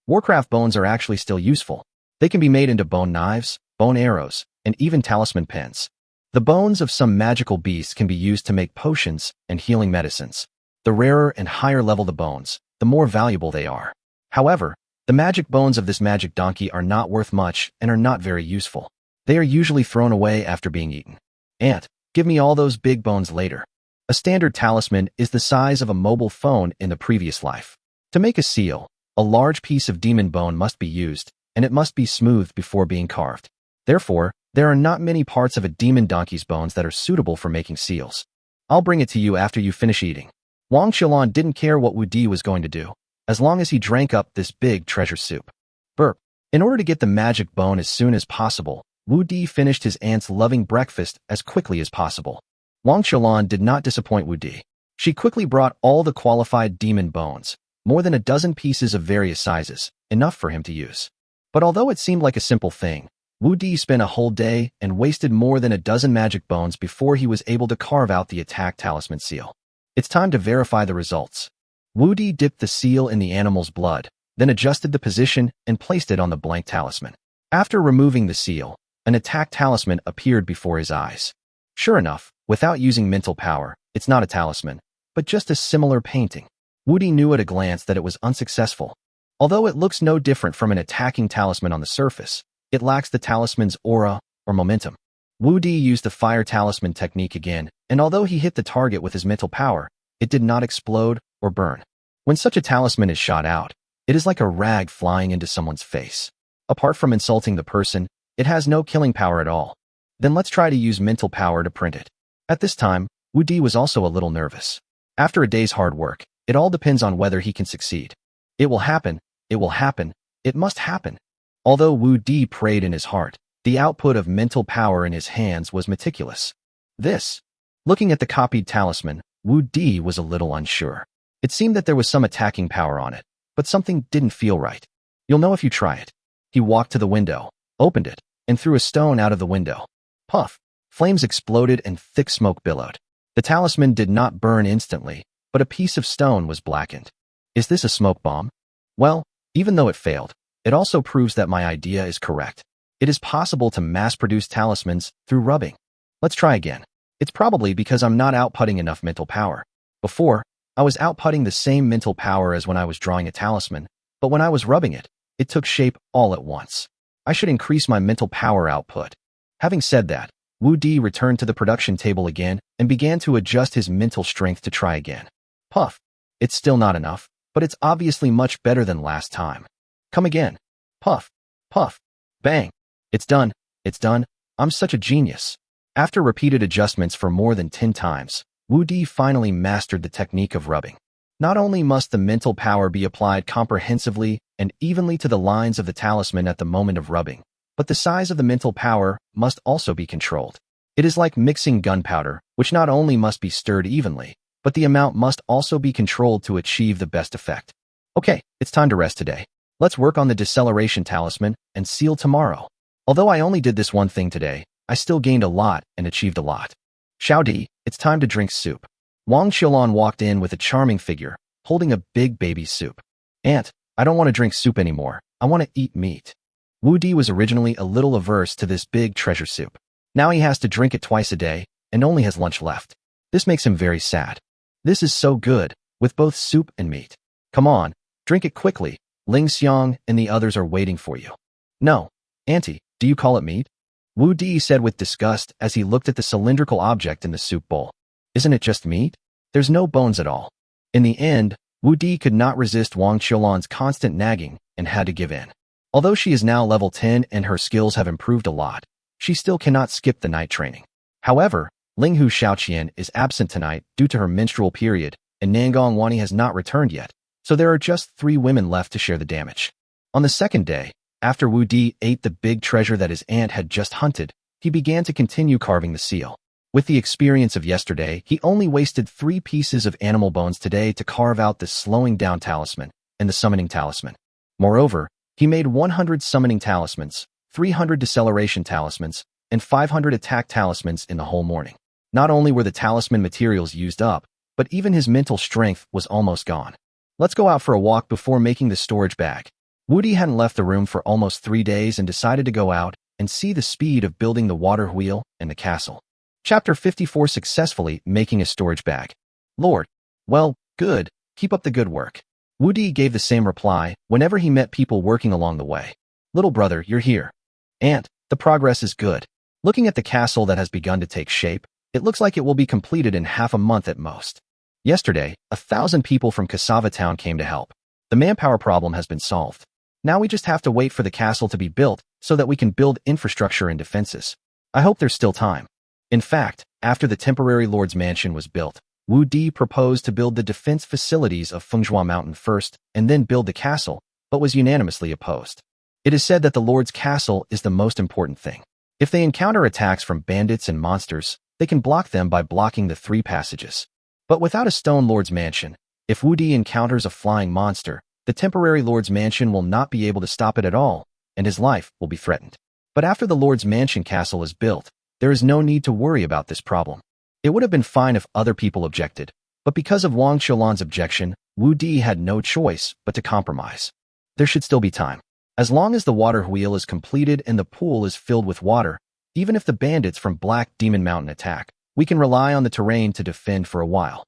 Warcraft bones are actually still useful. They can be made into bone knives, bone arrows, and even talisman pens. The bones of some magical beasts can be used to make potions and healing medicines. The rarer and higher level the bones, the more valuable they are. However, the magic bones of this magic donkey are not worth much and are not very useful. They are usually thrown away after being eaten. Aunt, give me all those big bones later. A standard talisman is the size of a mobile phone in the previous life. To make a seal, a large piece of demon bone must be used, and it must be smoothed before being carved. Therefore, there are not many parts of a demon donkey's bones that are suitable for making seals. I'll bring it to you after you finish eating. Wang Xiaolan didn't care what Wu Di was going to do, as long as he drank up this big treasure soup. Burp. In order to get the magic bone as soon as possible, Wu Di finished his aunt's loving breakfast as quickly as possible. Wang Xiaolan did not disappoint Wu Di. She quickly brought all the qualified demon bones, more than a dozen pieces of various sizes, enough for him to use. But although it seemed like a simple thing, Wu Di spent a whole day and wasted more than a dozen magic bones before he was able to carve out the attack talisman seal. It's time to verify the results. Wu Di dipped the seal in the animal's blood, then adjusted the position and placed it on the blank talisman. After removing the seal, an attack talisman appeared before his eyes. Sure enough, without using mental power, it's not a talisman, but just a similar painting. Wu Di knew at a glance that it was unsuccessful. Although it looks no different from an attacking talisman on the surface, it lacks the talisman's aura or momentum. Wu Di used the fire talisman technique again, and although he hit the target with his mental power, it did not explode or burn. When such a talisman is shot out, it is like a rag flying into someone's face. Apart from insulting the person, it has no killing power at all. Then let's try to use mental power to print it. At this time, Wu Di was also a little nervous. After a day's hard work, it all depends on whether he can succeed. It will happen, it will happen, it must happen. Although Wu Di prayed in his heart, the output of mental power in his hands was meticulous. Looking at the copied talisman, Wu Di was a little unsure. It seemed that there was some attacking power on it, but something didn't feel right. You'll know if you try it. He walked to the window, opened it, and threw a stone out of the window. Puff! Flames exploded and thick smoke billowed. The talisman did not burn instantly, but a piece of stone was blackened. Is this a smoke bomb? Well, even though it failed, it also proves that my idea is correct. It is possible to mass-produce talismans through rubbing. Let's try again. It's probably because I'm not outputting enough mental power. Before, I was outputting the same mental power as when I was drawing a talisman, but when I was rubbing it, it took shape all at once. I should increase my mental power output. Having said that, Wu Di returned to the production table again and began to adjust his mental strength to try again. Puff. It's still not enough, but it's obviously much better than last time. Come again. Puff. Puff. Bang. It's done. It's done. I'm such a genius. After repeated adjustments for more than 10 times, Wu Di finally mastered the technique of rubbing. Not only must the mental power be applied comprehensively and evenly to the lines of the talisman at the moment of rubbing, but the size of the mental power must also be controlled. It is like mixing gunpowder, which not only must be stirred evenly, but the amount must also be controlled to achieve the best effect. Okay, it's time to rest today. Let's work on the deceleration talisman and seal tomorrow. Although I only did this one thing today, I still gained a lot and achieved a lot. Xiao Di, it's time to drink soup. Wang Qiulan walked in with a charming figure, holding a big baby soup. Aunt, I don't want to drink soup anymore. I want to eat meat. Wu Di was originally a little averse to this big treasure soup. Now he has to drink it twice a day and only has lunch left. This makes him very sad. This is so good, with both soup and meat. Come on, drink it quickly. Ling Xiang and the others are waiting for you. No, Auntie, do you call it meat? Wu Di said with disgust as he looked at the cylindrical object in the soup bowl. Isn't it just meat? There's no bones at all. In the end, Wu Di could not resist Wang Qiulan's constant nagging and had to give in. Although she is now level 10 and her skills have improved a lot, she still cannot skip the night training. However, Linghu Xiaoqian is absent tonight due to her menstrual period, and Nangong Wani has not returned yet, so there are just 3 women left to share the damage. On the second day, after Wu Di ate the big treasure that his aunt had just hunted, he began to continue carving the seal. With the experience of yesterday, he only wasted 3 pieces of animal bones today to carve out the slowing down talisman and the summoning talisman. Moreover, he made 100 summoning talismans, 300 deceleration talismans, and 500 attack talismans in the whole morning. Not only were the talisman materials used up, but even his mental strength was almost gone. Let's go out for a walk before making the storage bag. Wu Di hadn't left the room for almost 3 days and decided to go out and see the speed of building the water wheel and the castle. Chapter 54, Successfully Making a Storage Bag. Lord. Well, good. Keep up the good work. Wu Di gave the same reply whenever he met people working along the way. Little brother, you're here. Aunt, the progress is good. Looking at the castle that has begun to take shape, it looks like it will be completed in half a month at most. Yesterday, 1,000 people from Cassava Town came to help. The manpower problem has been solved. Now we just have to wait for the castle to be built so that we can build infrastructure and defenses. I hope there's still time. In fact, after the temporary Lord's Mansion was built, Wu Di proposed to build the defense facilities of Fenghua Mountain first and then build the castle, but was unanimously opposed. It is said that the Lord's castle is the most important thing. If they encounter attacks from bandits and monsters, they can block them by blocking the 3 passages. But without a stone Lord's Mansion, if Wu Di encounters a flying monster, the temporary Lord's Mansion will not be able to stop it at all, and his life will be threatened. But after the Lord's Mansion castle is built, there is no need to worry about this problem. It would have been fine if other people objected, but because of Wang Qiulan's objection, Wu Di had no choice but to compromise. There should still be time. As long as the water wheel is completed and the pool is filled with water, even if the bandits from Black Demon Mountain attack, we can rely on the terrain to defend for a while.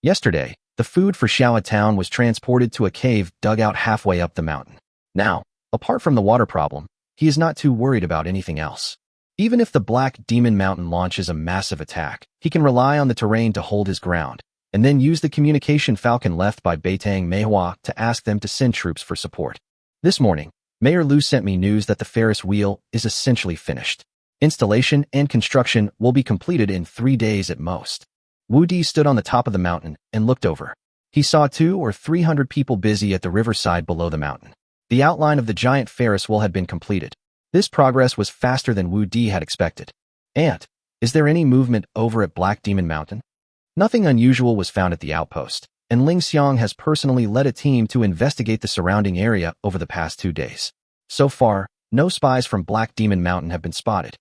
Yesterday, the food for Xiao Town was transported to a cave dug out halfway up the mountain. Now, apart from the water problem, he is not too worried about anything else. Even if the Black Demon Mountain launches a massive attack, he can rely on the terrain to hold his ground, and then use the communication falcon left by Beitang Manhwa to ask them to send troops for support. This morning, Mayor Lu sent me news that the Ferris wheel is essentially finished. Installation and construction will be completed in 3 days at most. Wu Di stood on the top of the mountain and looked over. He saw 200 or 300 people busy at the riverside below the mountain. The outline of the giant Ferris wheel had been completed. This progress was faster than Wu Di had expected. Aunt, is there any movement over at Black Demon Mountain? Nothing unusual was found at the outpost, and Ling Xiang has personally led a team to investigate the surrounding area over the past 2 days. So far, no spies from Black Demon Mountain have been spotted.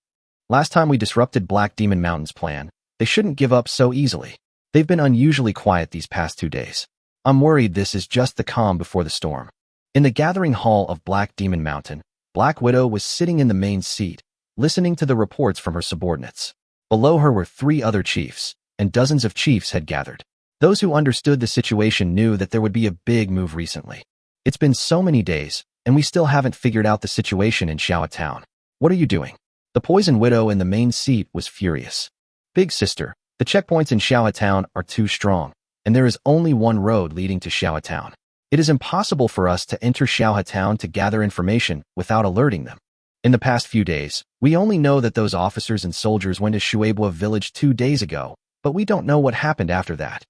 Last time we disrupted Black Demon Mountain's plan, they shouldn't give up so easily. They've been unusually quiet these past 2 days. I'm worried this is just the calm before the storm. In the gathering hall of Black Demon Mountain, Black Widow was sitting in the main seat, listening to the reports from her subordinates. Below her were 3 other chiefs, and dozens of chiefs had gathered. Those who understood the situation knew that there would be a big move recently. It's been so many days, and we still haven't figured out the situation in Xiao Town. What are you doing? The Poison Widow in the main seat was furious. Big sister, the checkpoints in Xiao Town are too strong, and there is only one road leading to Xiao Town. It is impossible for us to enter Xiaohe town to gather information without alerting them. In the past few days, we only know that those officers and soldiers went to Shueibua village 2 days ago, but we don't know what happened after that.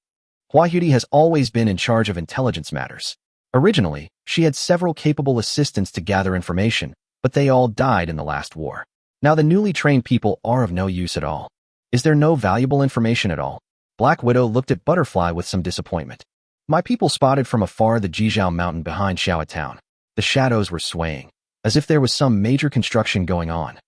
Hua Yudi has always been in charge of intelligence matters. Originally, she had several capable assistants to gather information, but they all died in the last war. Now the newly trained people are of no use at all. Is there no valuable information at all? Black Widow looked at Butterfly with some disappointment. My people spotted from afar the Jijiao mountain behind Xiaohe town. The shadows were swaying, as if there was some major construction going on.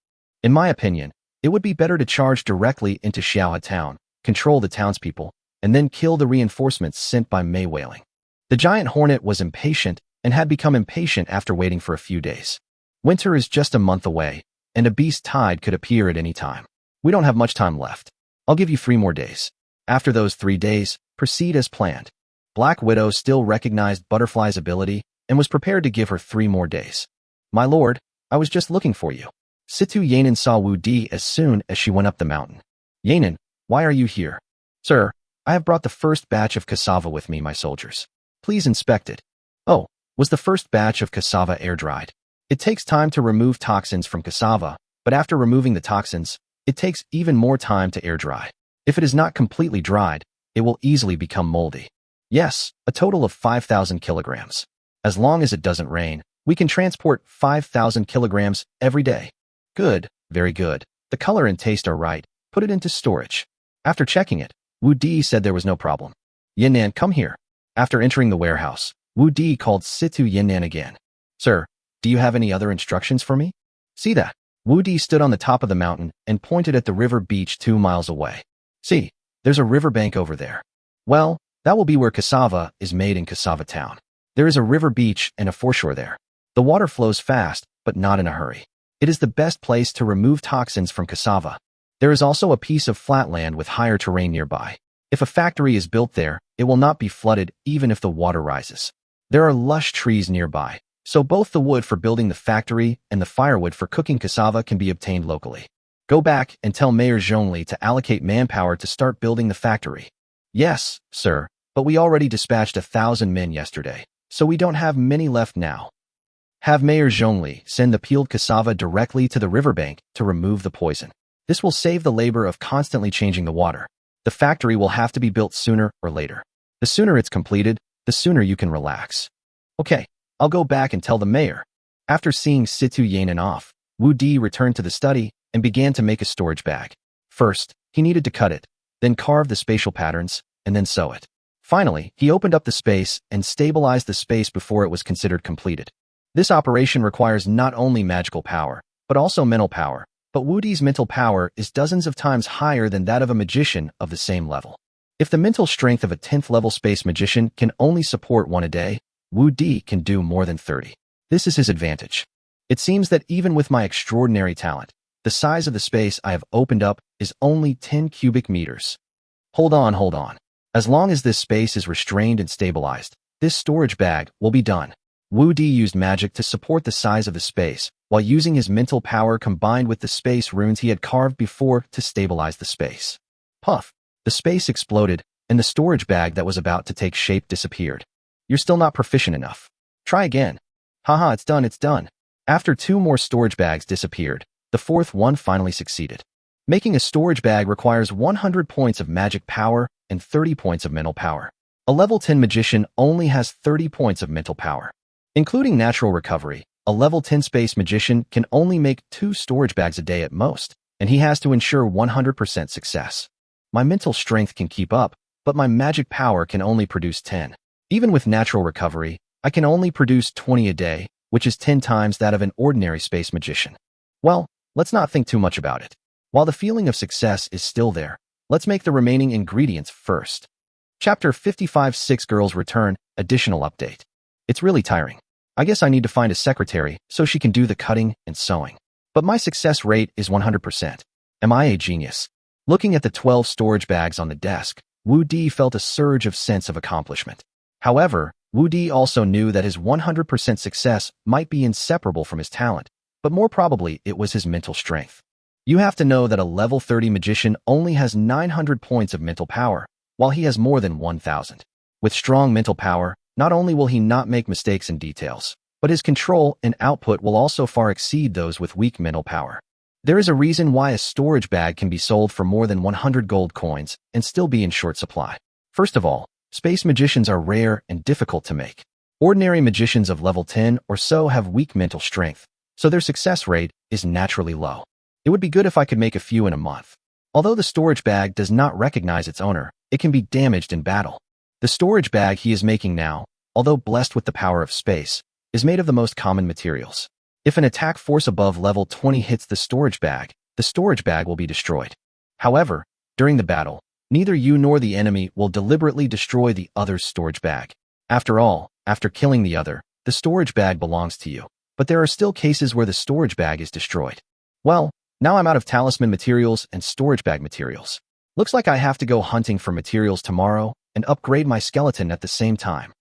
In my opinion, it would be better to charge directly into Xiaohe town, control the townspeople, and then kill the reinforcements sent by Mei Wailing. The giant hornet was impatient and had become impatient after waiting for a few days. Winter is just a month away, and a beast tide could appear at any time. We don't have much time left. I'll give you 3 more days. After those 3 days, proceed as planned. Black Widow still recognized Butterfly's ability and was prepared to give her 3 more days. My lord, I was just looking for you. Situ Yanan saw Wu Di as soon as she went up the mountain. Yanan, why are you here? Sir, I have brought the first batch of cassava with me, my soldiers. Please inspect it. Oh, was the first batch of cassava air-dried? It takes time to remove toxins from cassava, but after removing the toxins, it takes even more time to air-dry. If it is not completely dried, it will easily become moldy. Yes, a total of 5,000 kilograms. As long as it doesn't rain, we can transport 5,000 kilograms every day. Good, very good. The color and taste are right. Put it into storage. After checking it, Wu Di said there was no problem. Yannan, come here. After entering the warehouse, Wu Di called Situ Yannan again. Sir, do you have any other instructions for me? See that? Wu Di stood on the top of the mountain and pointed at the river beach 2 miles away. See, there's a riverbank over there. Well, that will be where cassava is made in Cassava Town. There is a river beach and a foreshore there. The water flows fast, but not in a hurry. It is the best place to remove toxins from cassava. There is also a piece of flat land with higher terrain nearby. If a factory is built there, it will not be flooded even if the water rises. There are lush trees nearby, so both the wood for building the factory and the firewood for cooking cassava can be obtained locally. Go back and tell Mayor Zhongli to allocate manpower to start building the factory. Yes, sir, but we already dispatched 1,000 men yesterday, so we don't have many left now. Have Mayor Zhongli send the peeled cassava directly to the riverbank to remove the poison. This will save the labor of constantly changing the water. The factory will have to be built sooner or later. The sooner it's completed, the sooner you can relax. Okay, I'll go back and tell the mayor. After seeing Situ Yanan off, Wu Di returned to the study and began to make a storage bag. First, he needed to cut it, then carve the spatial patterns, and then sew it. Finally, he opened up the space and stabilized the space before it was considered completed. This operation requires not only magical power, but also mental power, but Wu Di's mental power is dozens of times higher than that of a magician of the same level. If the mental strength of a 10th level space magician can only support 1 a day, Wu Di can do more than 30. This is his advantage. It seems that even with my extraordinary talent, the size of the space I have opened up is only 10 cubic meters. Hold on. As long as this space is restrained and stabilized, this storage bag will be done. Wu Di used magic to support the size of the space, while using his mental power combined with the space runes he had carved before to stabilize the space. Puff! The space exploded, and the storage bag that was about to take shape disappeared. You're still not proficient enough. Try again. Haha, it's done. After 2 more storage bags disappeared, the 4th one finally succeeded. Making a storage bag requires 100 points of magic power and 30 points of mental power. A level 10 magician only has 30 points of mental power. Including natural recovery, a level 10 space magician can only make 2 storage bags a day at most, and he has to ensure 100% success. My mental strength can keep up, but my magic power can only produce 10. Even with natural recovery, I can only produce 20 a day, which is 10 times that of an ordinary space magician. Well, let's not think too much about it. While the feeling of success is still there, let's make the remaining ingredients first. Chapter 55 6 Girls Return, Additional Update. It's really tiring. I guess I need to find a secretary so she can do the cutting and sewing. But my success rate is 100%. Am I a genius? Looking at the 12 storage bags on the desk, Wu Di felt a surge of sense of accomplishment. However, Wu Di also knew that his 100% success might be inseparable from his talent, but more probably it was his mental strength. You have to know that a level 30 magician only has 900 points of mental power, while he has more than 1,000. With strong mental power, Not only will he not make mistakes in details, but his control and output will also far exceed those with weak mental power. There is a reason why a storage bag can be sold for more than 100 gold coins and still be in short supply. First of all, space magicians are rare and difficult to make. Ordinary magicians of level 10 or so have weak mental strength, so their success rate is naturally low. It would be good if I could make a few in a month. Although the storage bag does not recognize its owner, it can be damaged in battle. The storage bag he is making now, although blessed with the power of space, is made of the most common materials. If an attack force above level 20 hits the storage bag will be destroyed. However, during the battle, neither you nor the enemy will deliberately destroy the other's storage bag. After all, after killing the other, the storage bag belongs to you. But there are still cases where the storage bag is destroyed. Well, now I'm out of talisman materials and storage bag materials. Looks like I have to go hunting for materials tomorrow and upgrade my skeleton at the same time.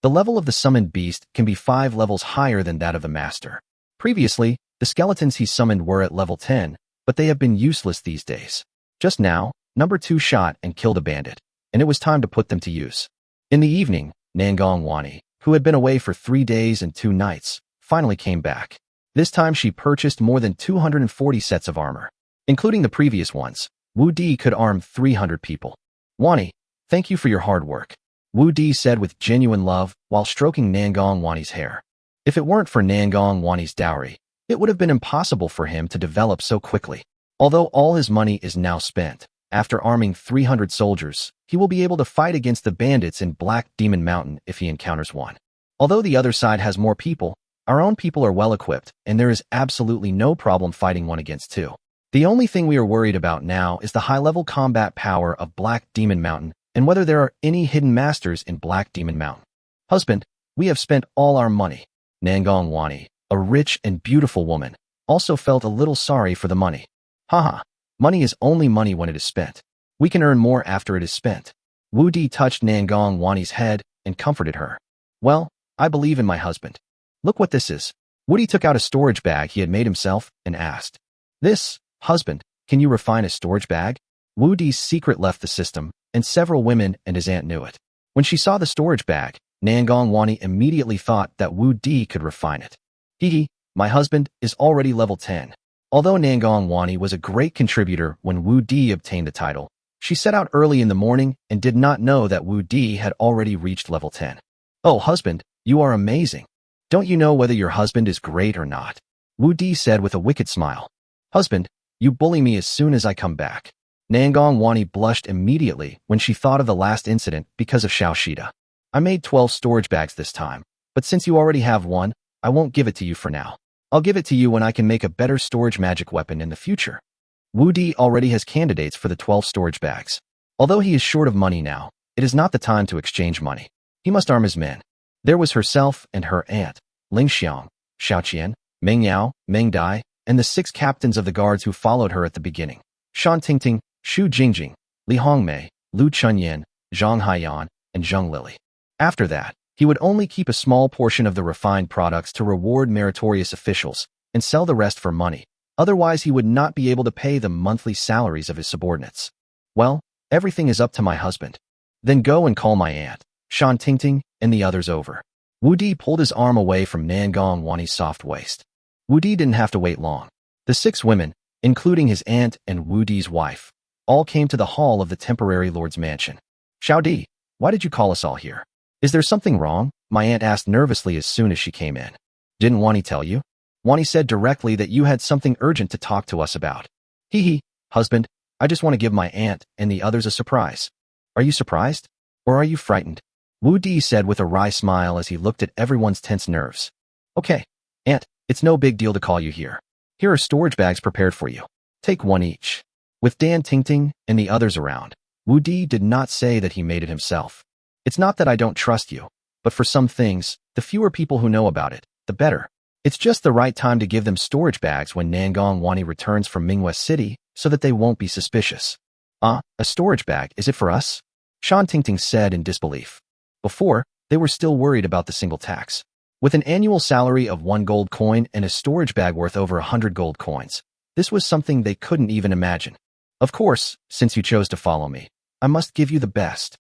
The level of the summoned beast can be 5 levels higher than that of the master. Previously, the skeletons he summoned were at level 10, but they have been useless these days. Just now, number 2 shot and killed a bandit, and it was time to put them to use. In the evening, Nangong Wani, who had been away for 3 days and 2 nights, finally came back. This time she purchased more than 240 sets of armor. Including the previous ones, Wu Di could arm 300 people. Wani, thank you for your hard work, Wu Di said with genuine love while stroking Nangong Wani's hair. If it weren't for Nangong Wani's dowry, it would have been impossible for him to develop so quickly. Although all his money is now spent, after arming 300 soldiers, he will be able to fight against the bandits in Black Demon Mountain if he encounters one. Although the other side has more people, our own people are well equipped, and there is absolutely no problem fighting 1 against 2. The only thing we are worried about now is the high-level combat power of Black Demon Mountain and whether there are any hidden masters in Black Demon Mountain. Husband, we have spent all our money. Nangong Wani, a rich and beautiful woman, also felt a little sorry for the money. Haha, money is only money when it is spent. We can earn more after it is spent. Wu Di touched Nangong Wani's head and comforted her. Well, I believe in my husband. Look what this is. Wu Di took out a storage bag he had made himself and asked. This, husband, can you refine a storage bag? Wu Di's secret left the system, and several women and his aunt knew it. When she saw the storage bag, Nangong Wani immediately thought that Wu Di could refine it. Hee, my husband is already level 10. Although Nangong Wani was a great contributor when Wu Di obtained the title, she set out early in the morning and did not know that Wu Di had already reached level 10. Oh, husband, you are amazing. Don't you know whether your husband is great or not? Wu Di said with a wicked smile. Husband, you bully me as soon as I come back. Nangong Wani blushed immediately when she thought of the last incident because of Xiao Shida. I made 12 storage bags this time, but since you already have one, I won't give it to you for now. I'll give it to you when I can make a better storage magic weapon in the future. Wu Di already has candidates for the 12 storage bags. Although he is short of money now, it is not the time to exchange money. He must arm his men. There was herself and her aunt, Ling Xiang, Xiao Qian, Meng Yao, Meng Dai, and the 6 captains of the guards who followed her at the beginning. Shan Tingting, Xu Jingjing, Li Hongmei, Lu Chunyan, Zhang Haiyan, and Zheng Lili. After that, he would only keep a small portion of the refined products to reward meritorious officials and sell the rest for money. Otherwise, he would not be able to pay the monthly salaries of his subordinates. Well, everything is up to my husband. Then go and call my aunt, Shan Tingting, and the others over. Wu Di pulled his arm away from Nangong Wani's soft waist. Wu Di didn't have to wait long. The 6 women, including his aunt and Wu Di's wife, all came to the hall of the temporary lord's mansion. Xiao Di, why did you call us all here? Is there something wrong? My aunt asked nervously as soon as she came in. Didn't Wani tell you? Wani said directly that you had something urgent to talk to us about. Hee, husband, I just want to give my aunt and the others a surprise. Are you surprised? Or are you frightened? Wu Di said with a wry smile as he looked at everyone's tense nerves. Okay, aunt, it's no big deal to call you here. Here are storage bags prepared for you. Take 1 each. With Dan Tingting and the others around, Wu Di did not say that he made it himself. It's not that I don't trust you, but for some things, the fewer people who know about it, the better. It's just the right time to give them storage bags when Nangong Wani returns from Mingwest City so that they won't be suspicious. A storage bag, is it for us? Shan Tingting said in disbelief. Before, they were still worried about the single tax. With an annual salary of 1 gold coin and a storage bag worth over 100 gold coins, this was something they couldn't even imagine. Of course, since you chose to follow me, I must give you the best.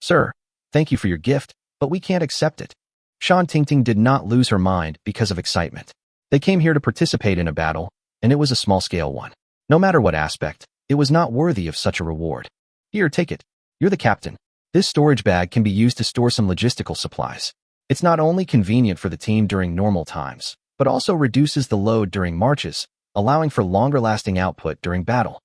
Sir, thank you for your gift, but we can't accept it. Shan Tingting did not lose her mind because of excitement. They came here to participate in a battle, and it was a small-scale one. No matter what aspect, it was not worthy of such a reward. Here, take it. You're the captain. This storage bag can be used to store some logistical supplies. It's not only convenient for the team during normal times, but also reduces the load during marches, allowing for longer-lasting output during battle.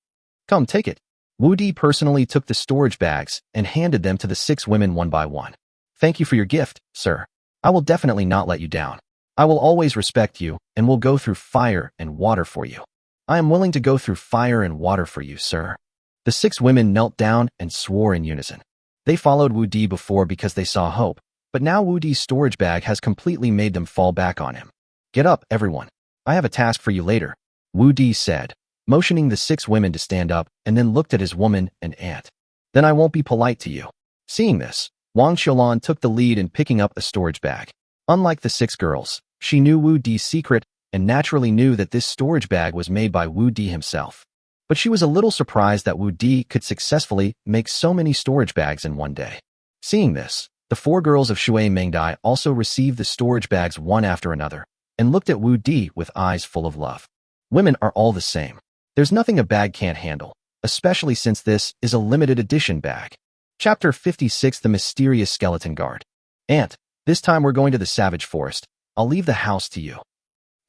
Come, take it. Wu Di personally took the storage bags and handed them to the 6 women one by one. Thank you for your gift, sir. I will definitely not let you down. I will always respect you and will go through fire and water for you. I am willing to go through fire and water for you, sir. The 6 women knelt down and swore in unison. They followed Wu Di before because they saw hope, but now Wu Di's storage bag has completely made them fall back on him. Get up, everyone. I have a task for you later, Wu Di said, motioning the 6 women to stand up, and then looked at his woman and aunt. Then I won't be polite to you. Seeing this, Wang Xiaolan took the lead in picking up a storage bag. Unlike the 6 girls, she knew Wu Di's secret and naturally knew that this storage bag was made by Wu Di himself. But she was a little surprised that Wu Di could successfully make so many storage bags in one day. Seeing this, the 4 girls of Shui Mengdai also received the storage bags one after another and looked at Wu Di with eyes full of love. Women are all the same. There's nothing a bag can't handle, especially since this is a limited edition bag. Chapter 56: The Mysterious Skeleton Guard. Aunt, this time we're going to the savage forest. I'll leave the house to you.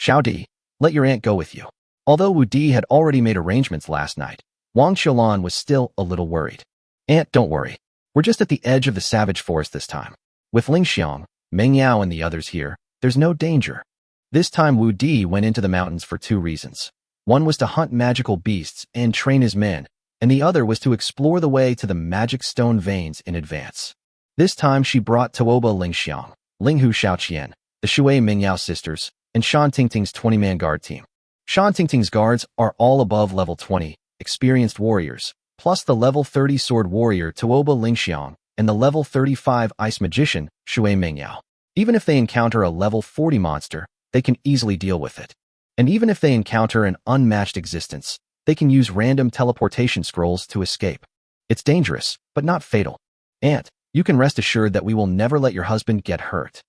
Xiao Di, let your aunt go with you. Although Wu Di had already made arrangements last night, Wang Xiaolan was still a little worried. Aunt, don't worry. We're just at the edge of the savage forest this time. With Ling Xiang, Meng Yao and the others here, there's no danger. This time Wu Di went into the mountains for 2 reasons. One was to hunt magical beasts and train his men, and the other was to explore the way to the magic stone veins in advance. This time she brought Tuoba Ling Xiang, Linghu Xiaoqian, the Shui Mingyao sisters, and Shan Tingting's 20-man guard team. Shan Tingting's guards are all above level 20, experienced warriors, plus the level 30 sword warrior Tuoba Ling Xiang and the level 35 ice magician Shui Mingyao. Even if they encounter a level 40 monster, they can easily deal with it. And even if they encounter an unmatched existence, they can use random teleportation scrolls to escape. It's dangerous, but not fatal. Aunt, you can rest assured that we will never let your husband get hurt.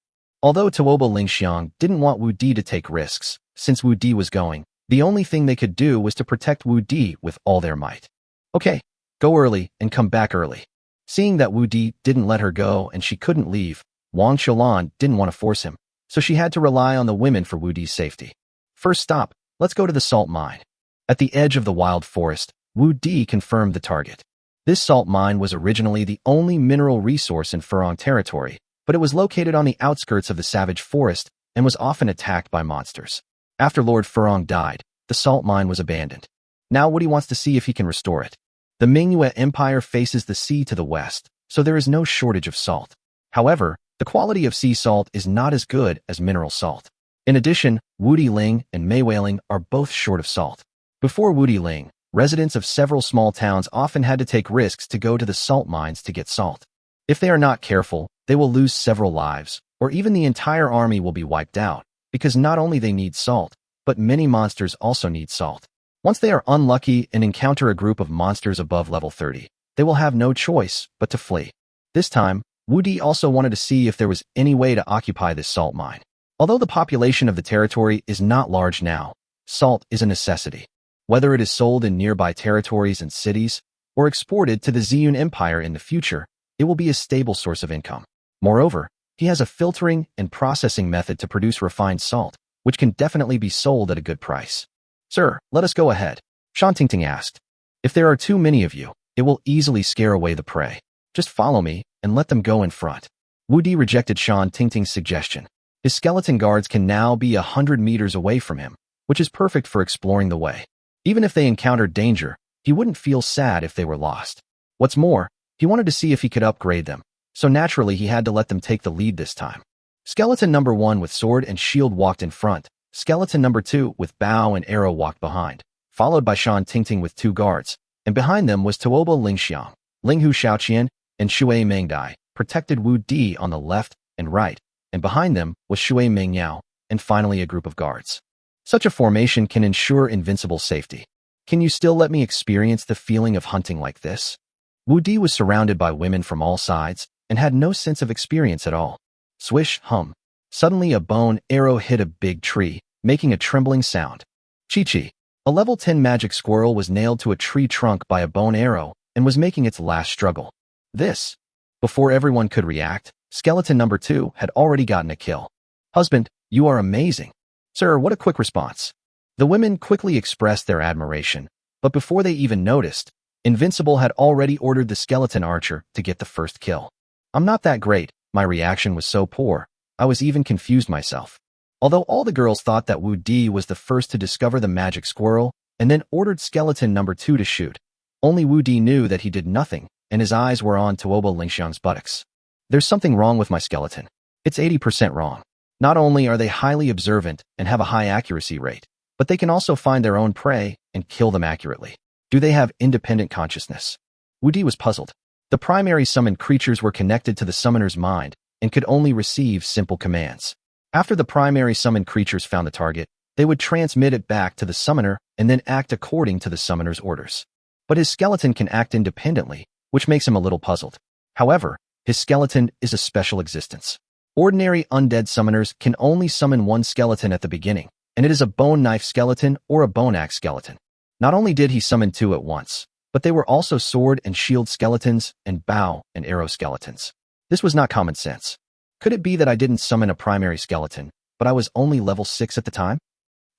Although Tuoba Ling Xiang didn't want Wu Di to take risks, since Wu Di was going, the only thing they could do was to protect Wu Di with all their might. Okay, go early and come back early. Seeing that Wu Di didn't let her go and she couldn't leave, Wang Xiaolan didn't want to force him, so she had to rely on the women for Wu Di's safety. First stop, let's go to the salt mine. At the edge of the wild forest, Wu Di confirmed the target. This salt mine was originally the only mineral resource in Furong territory, but it was located on the outskirts of the savage forest and was often attacked by monsters. After Lord Furong died, the salt mine was abandoned. Now Wu Di wants to see if he can restore it. The Manhwa Empire faces the sea to the west, so there is no shortage of salt. However, the quality of sea salt is not as good as mineral salt. In addition, Wudi Ling and Meiweiling are both short of salt. Before Wudi Ling, residents of several small towns often had to take risks to go to the salt mines to get salt. If they are not careful, they will lose several lives, or even the entire army will be wiped out, because not only they need salt, but many monsters also need salt. Once they are unlucky and encounter a group of monsters above level 30, they will have no choice but to flee. This time, Wu Di also wanted to see if there was any way to occupy this salt mine. Although the population of the territory is not large now, salt is a necessity. Whether it is sold in nearby territories and cities, or exported to the Ziyun Empire in the future, it will be a stable source of income. Moreover, he has a filtering and processing method to produce refined salt, which can definitely be sold at a good price. Sir, let us go ahead, Shan Tingting asked. If there are too many of you, it will easily scare away the prey. Just follow me and let them go in front. Wu Di rejected Shan Tingting's suggestion. His skeleton guards can now be 100 meters away from him, which is perfect for exploring the way. Even if they encountered danger, he wouldn't feel sad if they were lost. What's more, he wanted to see if he could upgrade them, so naturally he had to let them take the lead this time. Skeleton number 1 with sword and shield walked in front. Skeleton number 2 with bow and arrow walked behind, followed by Shan Tingting with 2 guards, and behind them was Tuoba Ling Xiang, Linghu Xiaoqian, and Shui Mengdai, protected Wu Di on the left and right, and behind them was Shui Mingyao, and finally a group of guards. Such a formation can ensure invincible safety. Can you still let me experience the feeling of hunting like this? Wu Di was surrounded by women from all sides, and had no sense of experience at all. Swish, hum. Suddenly a bone arrow hit a big tree, making a trembling sound. Chi-Chi. A level 10 magic squirrel was nailed to a tree trunk by a bone arrow and was making its last struggle. This. Before everyone could react, skeleton number 2 had already gotten a kill. Husband, you are amazing. Sir, what a quick response. The women quickly expressed their admiration, but before they even noticed, Invincible had already ordered the skeleton archer to get the first kill. I'm not that great, my reaction was so poor, I was even confused myself. Although all the girls thought that Wu Di was the first to discover the magic squirrel and then ordered skeleton number 2 to shoot, only Wu Di knew that he did nothing and his eyes were on Tuoba Lingxiang's buttocks. There's something wrong with my skeleton. It's 80% wrong. Not only are they highly observant and have a high accuracy rate, but they can also find their own prey and kill them accurately. Do they have independent consciousness? Wu Di was puzzled. The primary summoned creatures were connected to the summoner's mind and could only receive simple commands. After the primary summoned creatures found the target, they would transmit it back to the summoner and then act according to the summoner's orders. But his skeleton can act independently, which makes him a little puzzled. However, his skeleton is a special existence. Ordinary undead summoners can only summon one skeleton at the beginning, and it is a bone knife skeleton or a bone axe skeleton. Not only did he summon 2 at once, but they were also sword and shield skeletons and bow and arrow skeletons. This was not common sense. Could it be that I didn't summon a primary skeleton, but I was only level 6 at the time?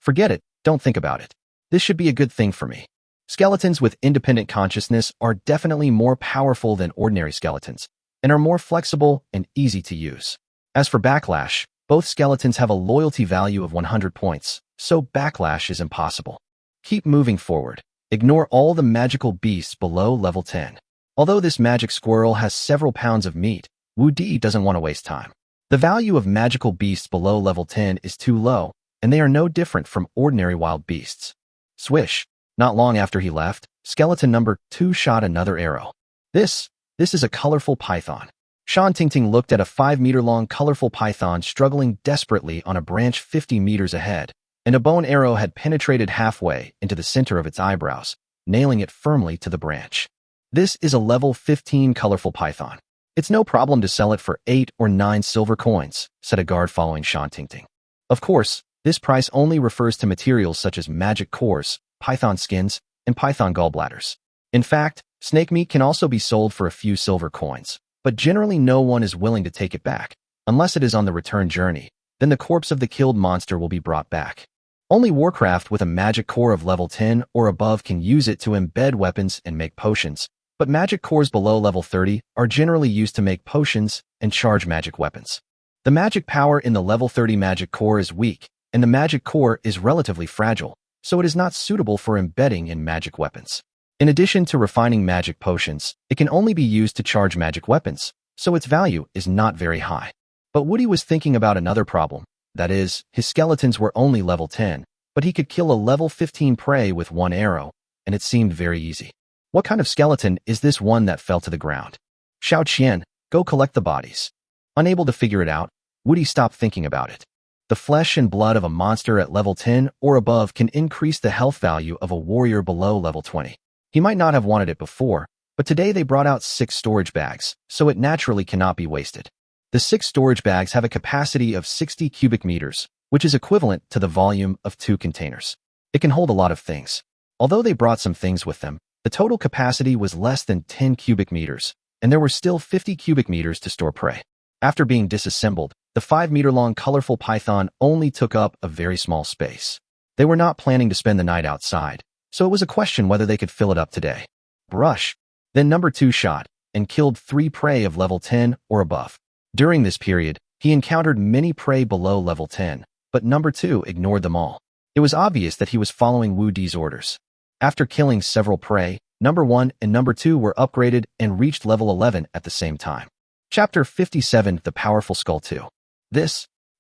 Forget it, don't think about it. This should be a good thing for me. Skeletons with independent consciousness are definitely more powerful than ordinary skeletons, and are more flexible and easy to use. As for backlash, both skeletons have a loyalty value of 100 points, so backlash is impossible. Keep moving forward. Ignore all the magical beasts below level 10. Although this magic squirrel has several pounds of meat, Wu Di doesn't want to waste time. The value of magical beasts below level 10 is too low, and they are no different from ordinary wild beasts. Swish. Not long after he left, skeleton number 2 shot another arrow. This is a colorful python. Shan Tingting looked at a 5-meter-long colorful python struggling desperately on a branch 50 meters ahead, and a bone arrow had penetrated halfway into the center of its eyebrows, nailing it firmly to the branch. This is a level 15 colorful python. It's no problem to sell it for 8 or 9 silver coins, said a guard following Shan Tingting. Of course, this price only refers to materials such as magic cores, python skins, and python gallbladders. In fact, snake meat can also be sold for a few silver coins, but generally no one is willing to take it back. Unless it is on the return journey, then the corpse of the killed monster will be brought back. Only Warcraft with a magic core of level 10 or above can use it to embed weapons and make potions, but magic cores below level 30 are generally used to make potions and charge magic weapons. The magic power in the level 30 magic core is weak, and the magic core is relatively fragile, so it is not suitable for embedding in magic weapons. In addition to refining magic potions, it can only be used to charge magic weapons, so its value is not very high. But Woody was thinking about another problem. That is, his skeletons were only level 10, but he could kill a level 15 prey with one arrow, and it seemed very easy. What kind of skeleton is this one that fell to the ground? Xiao Qian, go collect the bodies. Unable to figure it out, Woody stopped thinking about it. The flesh and blood of a monster at level 10 or above can increase the health value of a warrior below level 20. He might not have wanted it before, but today they brought out 6 storage bags, so it naturally cannot be wasted. The 6 storage bags have a capacity of 60 cubic meters, which is equivalent to the volume of 2 containers. It can hold a lot of things. Although they brought some things with them, the total capacity was less than 10 cubic meters, and there were still 50 cubic meters to store prey. After being disassembled, the 5-meter-long colorful python only took up a very small space. They were not planning to spend the night outside, so it was a question whether they could fill it up today. Brush. Then number 2 shot, and killed 3 prey of level 10 or above. During this period, he encountered many prey below level 10, but number 2 ignored them all. It was obvious that he was following Wu Di's orders. After killing several prey, number 1 and number 2 were upgraded and reached level 11 at the same time. Chapter 57, The Powerful Skull 2.